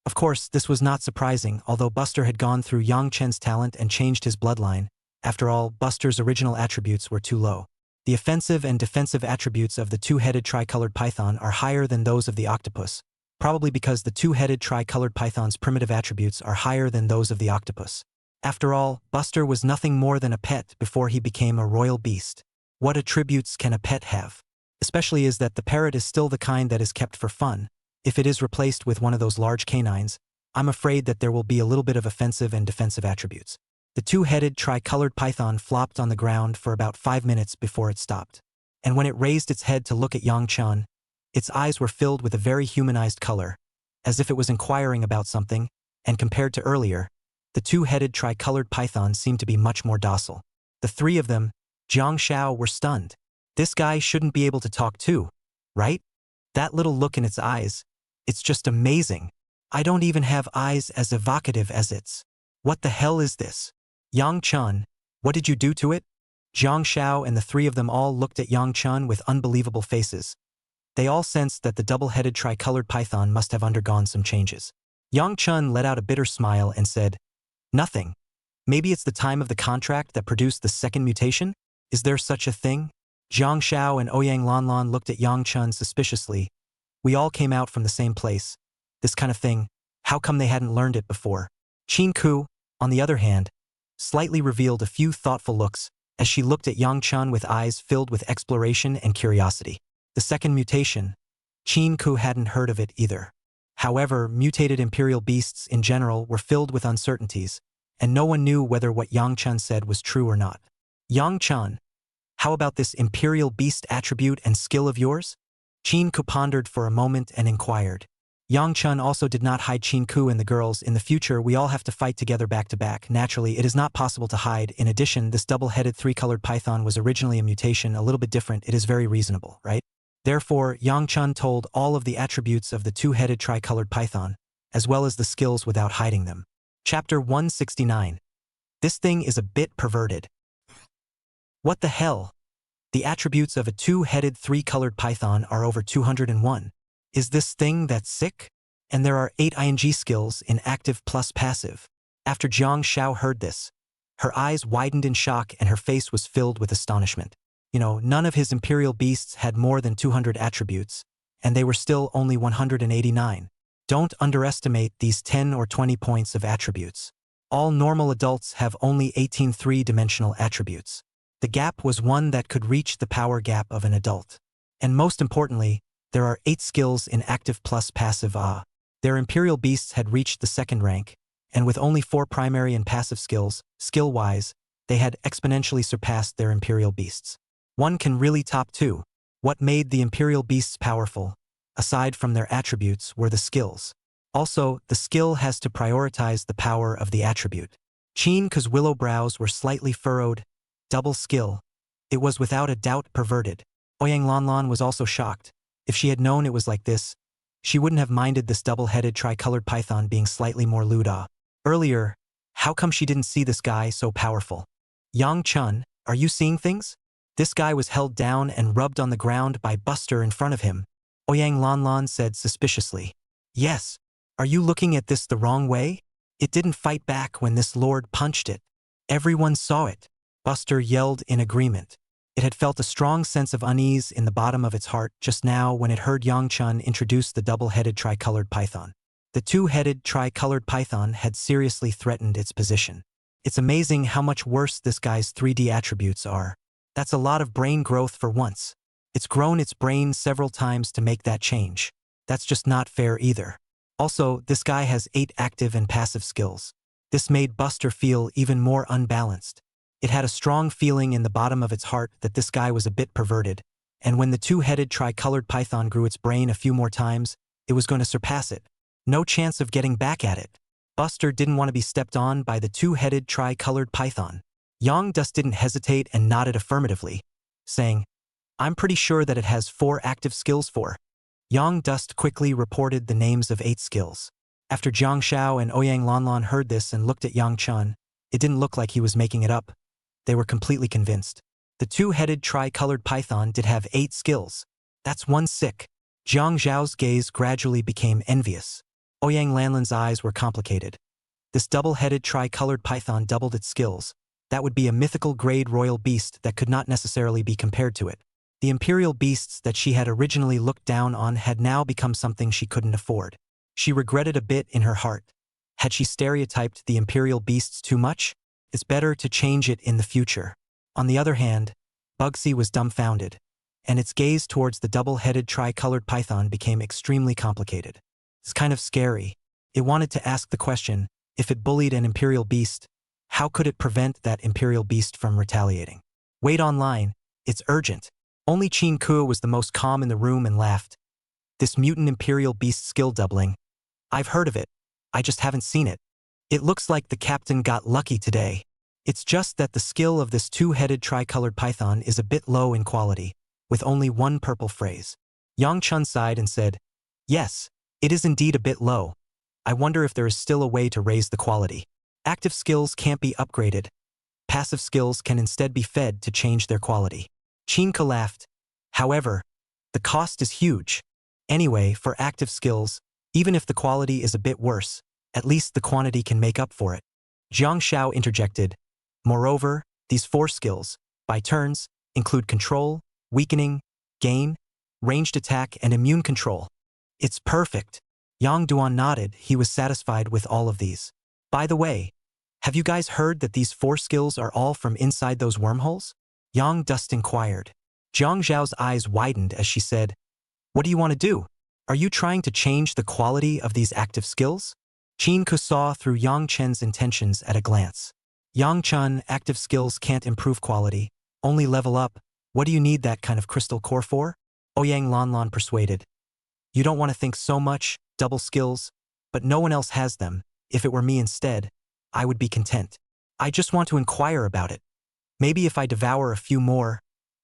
Of course, this was not surprising, although Buster had gone through Yang Chen's talent and changed his bloodline. After all, Buster's original attributes were too low. The offensive and defensive attributes of the two-headed tri-colored python are higher than those of the octopus, probably because the two-headed tri-colored python's primitive attributes are higher than those of the octopus. After all, Buster was nothing more than a pet before he became a royal beast. What attributes can a pet have? Especially is that the parrot is still the kind that is kept for fun. If it is replaced with one of those large canines, I'm afraid that there will be a little bit of offensive and defensive attributes. The two-headed tri-colored python flopped on the ground for about 5 minutes before it stopped. And when it raised its head to look at Yang-chan, its eyes were filled with a very humanized color, as if it was inquiring about something, and compared to earlier, the two-headed tri-colored python seemed to be much more docile. The three of them, Jiang Shao, were stunned. This guy shouldn't be able to talk too, right? That little look in its eyes, it's just amazing. I don't even have eyes as evocative as its. What the hell is this? Yang-chan, what did you do to it? Jiang Shao and the three of them all looked at Yang-chan with unbelievable faces. They all sensed that the double-headed tri-colored python must have undergone some changes. Yang-chan let out a bitter smile and said, "Nothing. Maybe it's the time of the contract that produced the second mutation? Is there such a thing?" Jiang Shao and Ouyang Lanlan looked at Yang-chan suspiciously. We all came out from the same place. This kind of thing, how come they hadn't learned it before? Qin Ku, on the other hand, slightly revealed a few thoughtful looks as she looked at Yang-chan with eyes filled with exploration and curiosity. The second mutation, Qin Ku hadn't heard of it either. However, mutated imperial beasts in general were filled with uncertainties, and no one knew whether what Yang-chan said was true or not. Yang-chan, how about this imperial beast attribute and skill of yours? Qin Ku pondered for a moment and inquired. Yang-chan also did not hide Qin Ku and the girls. In the future, we all have to fight together back to back. Naturally, it is not possible to hide. In addition, this double-headed three-colored python was originally a mutation, a little bit different. It is very reasonable, right? Therefore, Yang-chan told all of the attributes of the two-headed tri-colored python, as well as the skills without hiding them. Chapter 169. This thing is a bit perverted. What the hell? The attributes of a two-headed three-colored python are over 201. Is this thing that sick? And there are 8 ing skills in active plus passive. After Jiang Shao heard this, her eyes widened in shock and her face was filled with astonishment. None of his imperial beasts had more than 200 attributes, and they were still only 189. Don't underestimate these 10 or 20 points of attributes. All normal adults have only 18 three-dimensional attributes. The gap was one that could reach the power gap of an adult. And most importantly, there are 8 skills in active plus passive Their Imperial Beasts had reached the 2nd rank, and with only 4 primary and passive skills, skill-wise, they had exponentially surpassed their Imperial Beasts. One can really top 2. What made the Imperial Beasts powerful, aside from their attributes, were the skills. Also, the skill has to prioritize the power of the attribute. Chinka's willow brows were slightly furrowed. Double skill. It was without a doubt perverted. Yinglong was also shocked. If she had known it was like this, she wouldn't have minded this double-headed tricolored python being slightly more lewd. Earlier, how come she didn't see this guy so powerful? Yang Chun, are you seeing things? This guy was held down and rubbed on the ground by Buster in front of him. Yinglong said suspiciously. Yes. Are you looking at this the wrong way? It didn't fight back when this lord punched it. Everyone saw it. Buster yelled in agreement. It had felt a strong sense of unease in the bottom of its heart just now when it heard Yang Chun introduce the double-headed tricolored python. The 2-headed tricolored python had seriously threatened its position. It's amazing how much worse this guy's 3D attributes are. That's a lot of brain growth for once. It's grown its brain several times to make that change. That's just not fair either. Also, this guy has 8 active and passive skills. This made Buster feel even more unbalanced. It had a strong feeling in the bottom of its heart that this guy was a bit perverted, and when the 2-headed tricolored python grew its brain a few more times, it was going to surpass it. No chance of getting back at it. Buster didn't want to be stepped on by the 2-headed tricolored python. Yang Dust didn't hesitate and nodded affirmatively, saying, I'm pretty sure that it has 4 active skills for. Yang Dust quickly reported the names of 8 skills. After Jiang Xiao and Yinglong heard this and looked at Yang Chun, it didn't look like he was making it up. They were completely convinced. The 2-headed tricolored python did have 8 skills. That's one sick. Jiang Zhao's gaze gradually became envious. Yinglong's eyes were complicated. This double-headed tricolored python doubled its skills. That would be a mythical grade royal beast that could not necessarily be compared to it. The Imperial Beasts that she had originally looked down on had now become something she couldn't afford. She regretted a bit in her heart. Had she stereotyped the Imperial Beasts too much? It's better to change it in the future. On the other hand, Bugsy was dumbfounded, and its gaze towards the double-headed tricolored python became extremely complicated. It's kind of scary. It wanted to ask the question, if it bullied an Imperial Beast, how could it prevent that Imperial Beast from retaliating? Wait online, it's urgent. Only Qin Ku was the most calm in the room and laughed. This mutant Imperial Beast skill doubling. I've heard of it. I just haven't seen it. It looks like the captain got lucky today. It's just that the skill of this 2-headed tricolored python is a bit low in quality, with only 1 purple phrase. Yang Chun sighed and said, Yes, it is indeed a bit low. I wonder if there is still a way to raise the quality. Active skills can't be upgraded. Passive skills can instead be fed to change their quality. Chinka laughed. However, the cost is huge. Anyway, for active skills, even if the quality is a bit worse, at least the quantity can make up for it. Jiang Xiao interjected. Moreover, these 4 skills, by turns, include control, weakening, gain, ranged attack, and immune control. It's perfect. Yang Duan nodded. He was satisfied with all of these. By the way, have you guys heard that these 4 skills are all from inside those wormholes? Yang Dust inquired. Jiang Zhao's eyes widened as she said, What do you want to do? Are you trying to change the quality of these active skills? Qin Ku saw through Yang Chen's intentions at a glance. Yang Chun, active skills can't improve quality, only level up. What do you need that kind of crystal core for? Yinglong persuaded. You don't want to think so much, double skills, but no one else has them. If it were me instead, I would be content. I just want to inquire about it. Maybe if I devour a few more,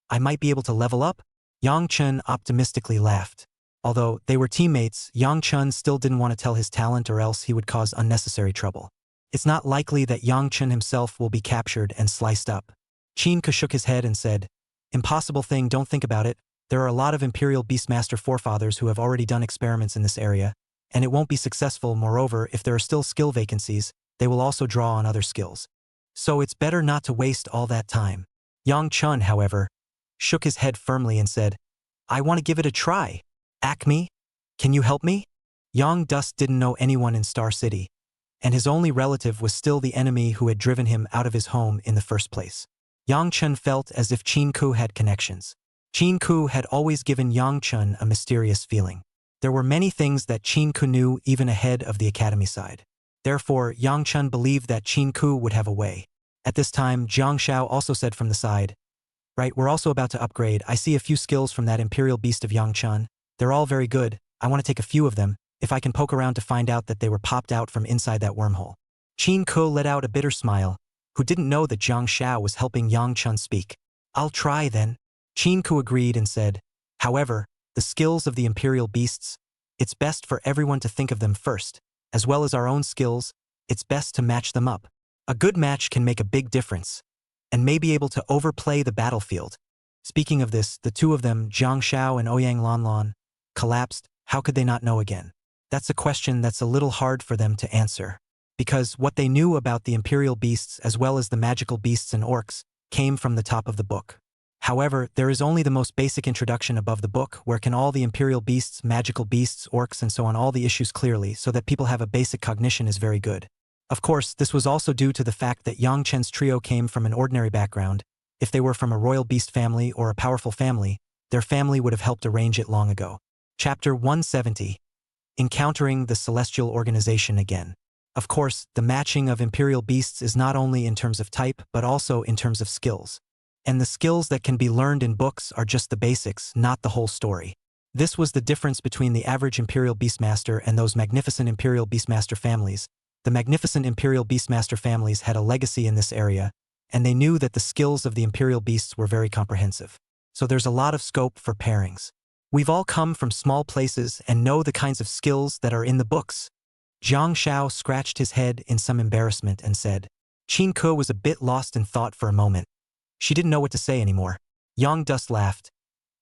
I might be able to level up? Yang Chun optimistically laughed. Although they were teammates, Yang Chun still didn't want to tell his talent or else he would cause unnecessary trouble. It's not likely that Yang Chun himself will be captured and sliced up. Qin Ke shook his head and said, Impossible thing, don't think about it. There are a lot of Imperial Beastmaster forefathers who have already done experiments in this area, and it won't be successful. Moreover, if there are still skill vacancies, they will also draw on other skills. So it's better not to waste all that time. Yang Chun, however, shook his head firmly and said, I want to give it a try. Acme, can you help me? Yang Dust didn't know anyone in Star City, and his only relative was still the enemy who had driven him out of his home in the first place. Yang Chun felt as if Qin Ku had connections. Ku had always given Yang Chun a mysterious feeling. There were many things that Ku knew even ahead of the academy side. Therefore, Yang Chun believed that Ku would have a way. At this time, Jiang Shao also said from the side, "Right, we're also about to upgrade. I see a few skills from that Imperial Beast of Yang Chun. They're all very good. I want to take a few of them, if I can poke around to find out that they were popped out from inside that wormhole." Ku let out a bitter smile, who didn't know that Jiang Shao was helping Yang Chun speak. "I'll try then." Ku agreed and said, "However, the skills of the Imperial Beasts, it's best for everyone to think of them first, as well as our own skills, it's best to match them up. A good match can make a big difference, and may be able to overplay the battlefield." Speaking of this, the two of them, Jiang Shao and Ouyang Lanlan, collapsed. How could they not know again? That's a question that's a little hard for them to answer. Because what they knew about the Imperial Beasts as well as the magical beasts and orcs came from the top of the book. However, there is only the most basic introduction above the book where can all the Imperial Beasts, magical beasts, orcs and so on all the issues clearly so that people have a basic cognition is very good. Of course, this was also due to the fact that Yang Chen's trio came from an ordinary background. If they were from a royal beast family or a powerful family, their family would have helped arrange it long ago. Chapter 170. Encountering the Celestial Organization again. Of course, the matching of Imperial Beasts is not only in terms of type but also in terms of skills. And the skills that can be learned in books are just the basics, not the whole story. This was the difference between the average Imperial Beastmaster and those magnificent Imperial Beastmaster families. The magnificent Imperial Beastmaster families had a legacy in this area, and they knew that the skills of the Imperial Beasts were very comprehensive. So there's a lot of scope for pairings. We've all come from small places and know the kinds of skills that are in the books. Jiang Shao scratched his head in some embarrassment and said. Ku was a bit lost in thought for a moment. She didn't know what to say anymore. Yang Dust laughed.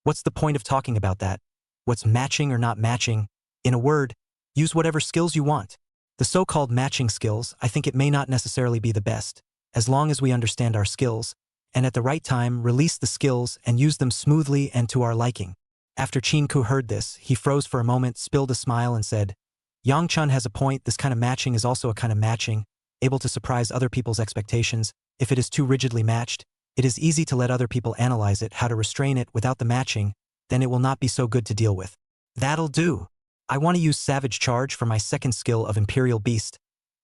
"What's the point of talking about that? What's matching or not matching? In a word, use whatever skills you want. The so-called matching skills, I think it may not necessarily be the best, as long as we understand our skills, and at the right time release the skills and use them smoothly and to our liking." After Ku heard this, he froze for a moment, spilled a smile and said, "Yang Chun has a point. This kind of matching is also a kind of matching, able to surprise other people's expectations. If it is too rigidly matched, it is easy to let other people analyze it, how to restrain it without the matching, then it will not be so good to deal with." "That'll do. I want to use Savage Charge for my second skill of Imperial Beast.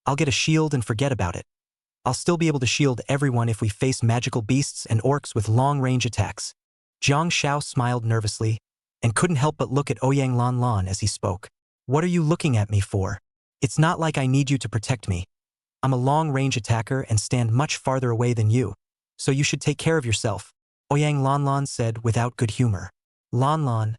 I'll get a shield and forget about it. I'll still be able to shield everyone if we face magical beasts and orcs with long-range attacks." Jiang Shao smiled nervously and couldn't help but look at Ouyang Lanlan as he spoke. "What are you looking at me for? It's not like I need you to protect me. I'm a long-range attacker and stand much farther away than you, so you should take care of yourself," Ouyang Lanlan said without good humor. "Lanlan,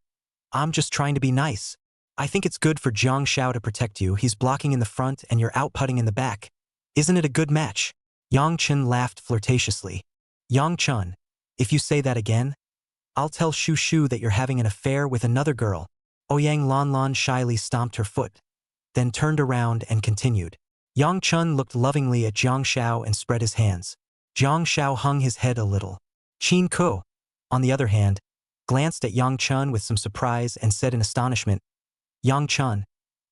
I'm just trying to be nice. I think it's good for Jiang Shao to protect you. He's blocking in the front and you're outputting in the back. Isn't it a good match?" Yang Chun laughed flirtatiously. "Yang Chun, if you say that again, I'll tell Shu Shu that you're having an affair with another girl." Ouyang Lanlan shyly stomped her foot, then turned around and continued. Yang Chun looked lovingly at Jiang Shao and spread his hands. Jiang Shao hung his head a little. Ku, on the other hand, glanced at Yang Chun with some surprise and said in astonishment, "Yang Chun,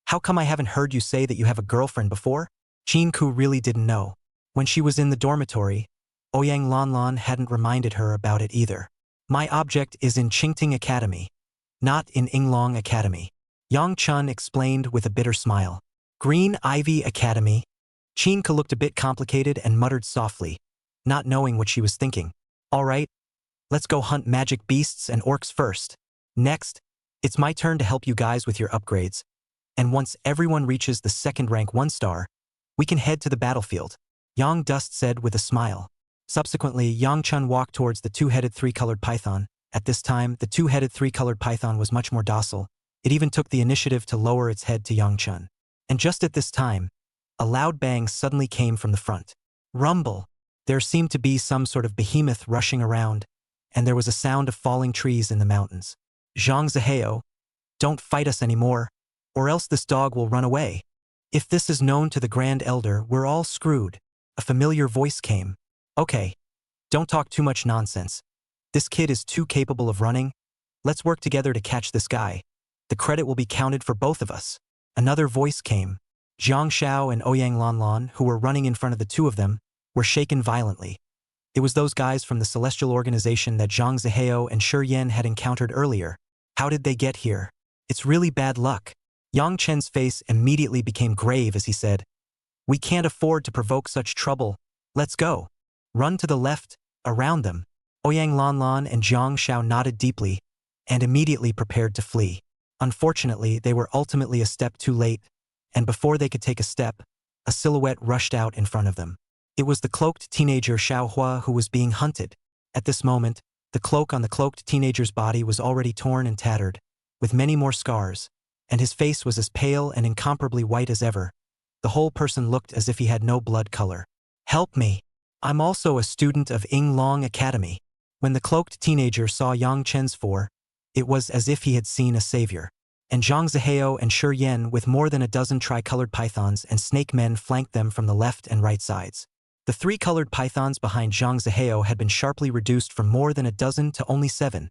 how come I haven't heard you say that you have a girlfriend before?" Ku really didn't know. When she was in the dormitory, Ouyang Lanlan hadn't reminded her about it either. "My object is in Qingting Academy, not in Yinglong Academy," Yang Chun explained with a bitter smile. "Green Ivy Academy?" Ku looked a bit complicated and muttered softly, not knowing what she was thinking. "All right, let's go hunt magic beasts and orcs first. Next, it's my turn to help you guys with your upgrades. And once everyone reaches the second rank 1-star, we can head to the battlefield," Yang Dust said with a smile. Subsequently, Yang Chun walked towards the two-headed three-colored python. At this time, the two-headed three-colored python was much more docile. It even took the initiative to lower its head to Yang Chun. And just at this time, a loud bang suddenly came from the front. Rumble! There seemed to be some sort of behemoth rushing around, and there was a sound of falling trees in the mountains. "Zhang Ziheo, don't fight us anymore, or else this dog will run away. If this is known to the Grand Elder, we're all screwed." A familiar voice came. "Okay, don't talk too much nonsense. This kid is too capable of running. Let's work together to catch this guy. The credit will be counted for both of us." Another voice came. Jiang Shao and Ouyang Lanlan, who were running in front of the two of them, were shaken violently. It was those guys from the celestial organization that Zhang Zihao and Shi Yan had encountered earlier. How did they get here? It's really bad luck. Yang Chen's face immediately became grave as he said, "We can't afford to provoke such trouble. Let's go." Run to the left, around them. Ouyang Lanlan and Zhang Xiao nodded deeply and immediately prepared to flee. Unfortunately, they were ultimately a step too late, and before they could take a step, a silhouette rushed out in front of them. It was the cloaked teenager Xiao Hua who was being hunted. At this moment, the cloak on the cloaked teenager's body was already torn and tattered, with many more scars, and his face was as pale and incomparably white as ever. The whole person looked as if he had no blood color. "Help me. I'm also a student of Yinglong Academy." When the cloaked teenager saw Yang Chen's form, it was as if he had seen a savior. And Zhang Zihao and Shi Yan with more than a dozen tri-colored pythons and snake men flanked them from the left and right sides. The 3 colored pythons behind Zhang Zihao had been sharply reduced from more than a dozen to only 7,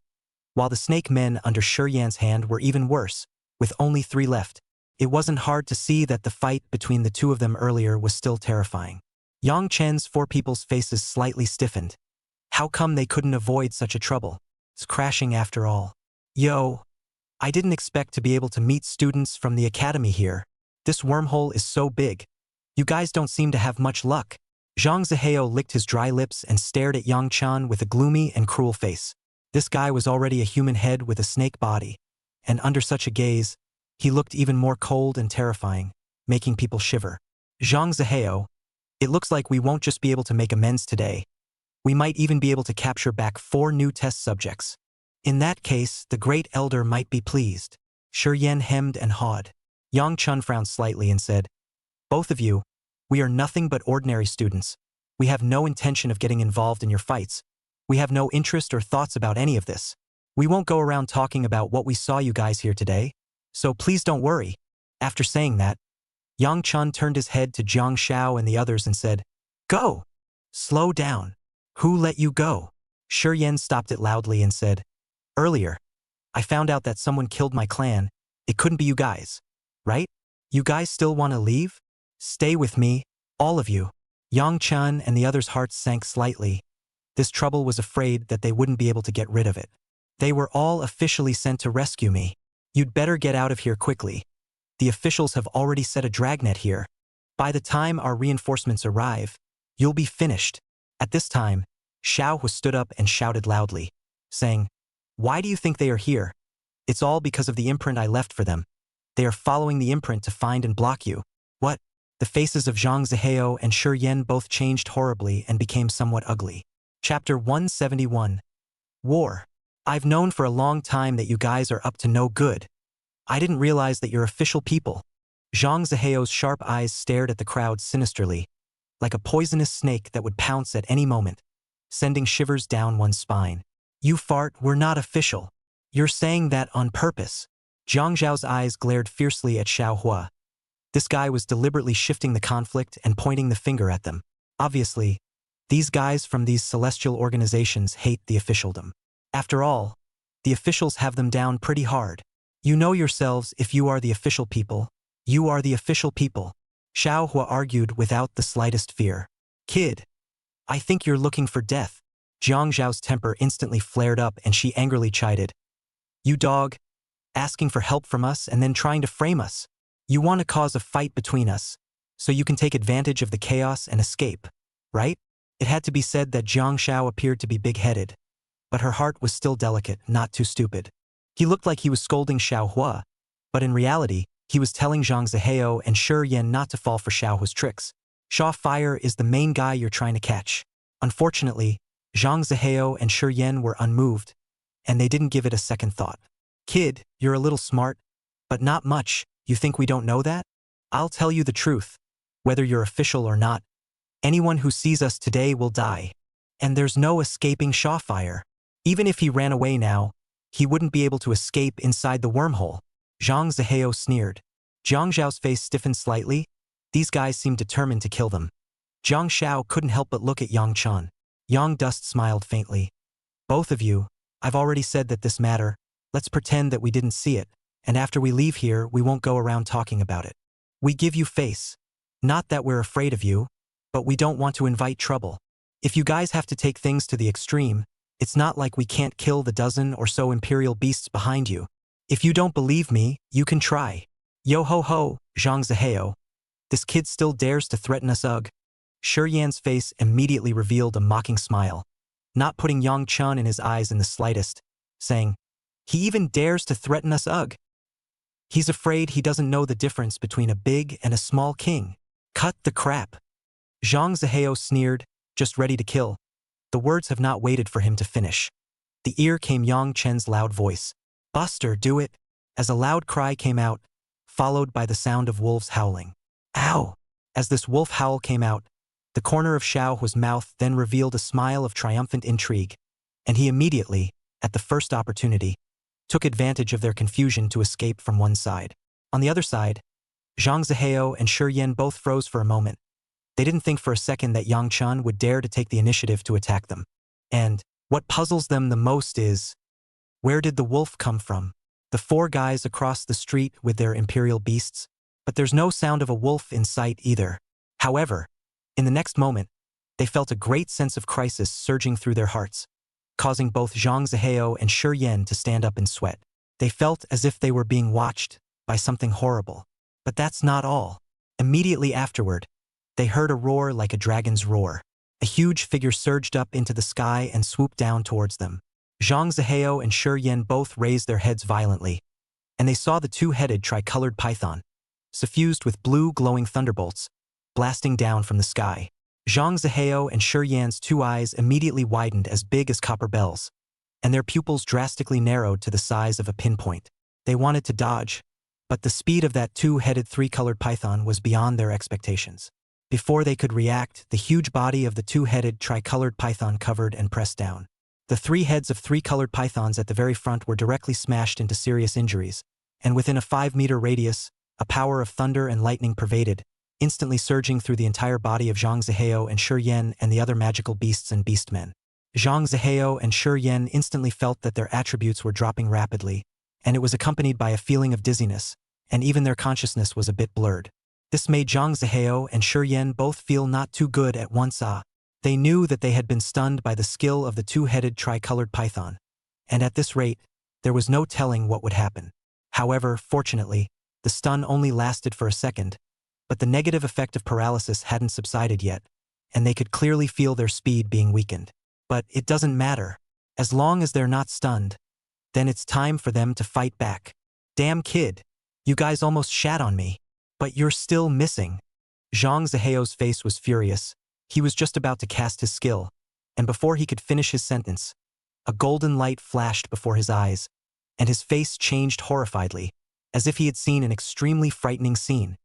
while the snake men under Shi Yan's hand were even worse, with only 3 left. It wasn't hard to see that the fight between the 2 of them earlier was still terrifying. Yang Chen's 4 people's faces slightly stiffened. How come they couldn't avoid such a trouble? It's crashing after all. Yo, I didn't expect to be able to meet students from the academy here. This wormhole is so big. You guys don't seem to have much luck. Zhang Zihao licked his dry lips and stared at Yang Chen with a gloomy and cruel face. This guy was already a human head with a snake body, and under such a gaze, he looked even more cold and terrifying, making people shiver. Zhang Zihao, it looks like we won't just be able to make amends today. We might even be able to capture back 4 new test subjects. In that case, the Great Elder might be pleased. Shi Yan hemmed and hawed. Yang Chen frowned slightly and said, "Both of you, we are nothing but ordinary students. We have no intention of getting involved in your fights. We have no interest or thoughts about any of this. We won't go around talking about what we saw you guys here today, so please don't worry." After saying that, Yang Chen turned his head to Zhang Xiao and the others and said, "Go! Slow down. Who let you go?" Shi Yan stopped it loudly and said, "Earlier, I found out that someone killed my clan. It couldn't be you guys, right? You guys still want to leave? Stay with me, all of you." Yang Chen and the others' hearts sank slightly. This trouble was afraid that they wouldn't be able to get rid of it. "They were all officially sent to rescue me. You'd better get out of here quickly. The officials have already set a dragnet here. By the time our reinforcements arrive, you'll be finished." At this time, Xiao Hua stood up and shouted loudly, saying, "Why do you think they are here? It's all because of the imprint I left for them. They are following the imprint to find and block you." "What?" The faces of Zhang Zihao and Shi Yan both changed horribly and became somewhat ugly. Chapter 171. War. "I've known for a long time that you guys are up to no good. I didn't realize that you're official people." Zhang Zihao's sharp eyes stared at the crowd sinisterly, like a poisonous snake that would pounce at any moment, sending shivers down one's spine. "You fart, we're not official. You're saying that on purpose." Zhang Zhao's eyes glared fiercely at Xiao Hua. This guy was deliberately shifting the conflict and pointing the finger at them. Obviously, these guys from these celestial organizations hate the officialdom. After all, the officials have them down pretty hard. "You know yourselves if you are the official people. You are the official people," Xiao Hua argued without the slightest fear. "Kid, I think you're looking for death." Zhang Zhao's temper instantly flared up and she angrily chided. "You dog, asking for help from us and then trying to frame us. You want to cause a fight between us, so you can take advantage of the chaos and escape, right?" It had to be said that Zhang Xiao appeared to be big-headed, but her heart was still delicate, not too stupid. He looked like he was scolding Xiao Hua, but in reality, he was telling Zhang Zihao and Shi Yan not to fall for Xiao Hua's tricks. "Shaw Fire is the main guy you're trying to catch." Unfortunately, Zhang Zihao and Shi Yan were unmoved, and they didn't give it a second thought. "Kid, you're a little smart, but not much. You think we don't know that? I'll tell you the truth. Whether you're official or not, anyone who sees us today will die. And there's no escaping Shaw Fire. Even if he ran away now, he wouldn't be able to escape inside the wormhole." Zhang Zihao sneered. Zhang Zhao's face stiffened slightly. These guys seemed determined to kill them. Zhang Xiao couldn't help but look at Yang Chen. Yang Dust smiled faintly. "Both of you, I've already said that this matter, let's pretend that we didn't see it, and after we leave here, we won't go around talking about it. We give you face. Not that we're afraid of you, but we don't want to invite trouble. If you guys have to take things to the extreme, it's not like we can't kill the dozen or so imperial beasts behind you. If you don't believe me, you can try. Yo ho ho, Zhang Ziheo. This kid still dares to threaten us, ugh. Shi Yan's face immediately revealed a mocking smile, not putting Yang Chun in his eyes in the slightest, saying, he even dares to threaten us, ugh. He's afraid he doesn't know the difference between a big and a small king. Cut the crap. Zhang Ziheo sneered, just ready to kill. The words have not waited for him to finish. The ear came Yang Chen's loud voice. Buster, do it, as a loud cry came out, followed by the sound of wolves howling. Ow! As this wolf howl came out, the corner of Xiaohu's mouth then revealed a smile of triumphant intrigue, and he immediately, at the first opportunity, took advantage of their confusion to escape from one side. On the other side, Zhang Ziheo and Shi Yan both froze for a moment. They didn't think for a second that Yang Chun would dare to take the initiative to attack them. And what puzzles them the most is, where did the wolf come from? The four guys across the street with their imperial beasts, but there's no sound of a wolf in sight either. However, in the next moment, they felt a great sense of crisis surging through their hearts, causing both Zhang Ziheo and Shi Yan to stand up and sweat. They felt as if they were being watched by something horrible. But that's not all. Immediately afterward, they heard a roar like a dragon's roar. A huge figure surged up into the sky and swooped down towards them. Zhang Ziheo and Shi Yan both raised their heads violently, and they saw the two-headed tricolored python, suffused with blue glowing thunderbolts, blasting down from the sky. Zhang Ziheo and Shi Yan's two eyes immediately widened as big as copper bells, and their pupils drastically narrowed to the size of a pinpoint. They wanted to dodge, but the speed of that two-headed three-colored python was beyond their expectations. Before they could react, the huge body of the two-headed tricolored python covered and pressed down. The three heads of three-colored pythons at the very front were directly smashed into serious injuries, and within a 5-meter radius, a power of thunder and lightning pervaded, instantly surging through the entire body of Zhang Ziheo and Shi Yan and the other magical beasts and beastmen. Zhang Ziheo and Shi Yan instantly felt that their attributes were dropping rapidly, and it was accompanied by a feeling of dizziness, and even their consciousness was a bit blurred. This made Zhang Ziheo and Shi Yan both feel not too good at once. They knew that they had been stunned by the skill of the two-headed tricolored python, and at this rate, there was no telling what would happen. However, fortunately, the stun only lasted for a second, but the negative effect of paralysis hadn't subsided yet, and they could clearly feel their speed being weakened. But it doesn't matter. As long as they're not stunned, then it's time for them to fight back. Damn kid, you guys almost shat on me. But you're still missing. Zhang Ziheo's face was furious. He was just about to cast his skill, and before he could finish his sentence, a golden light flashed before his eyes, and his face changed horrifiedly, as if he had seen an extremely frightening scene.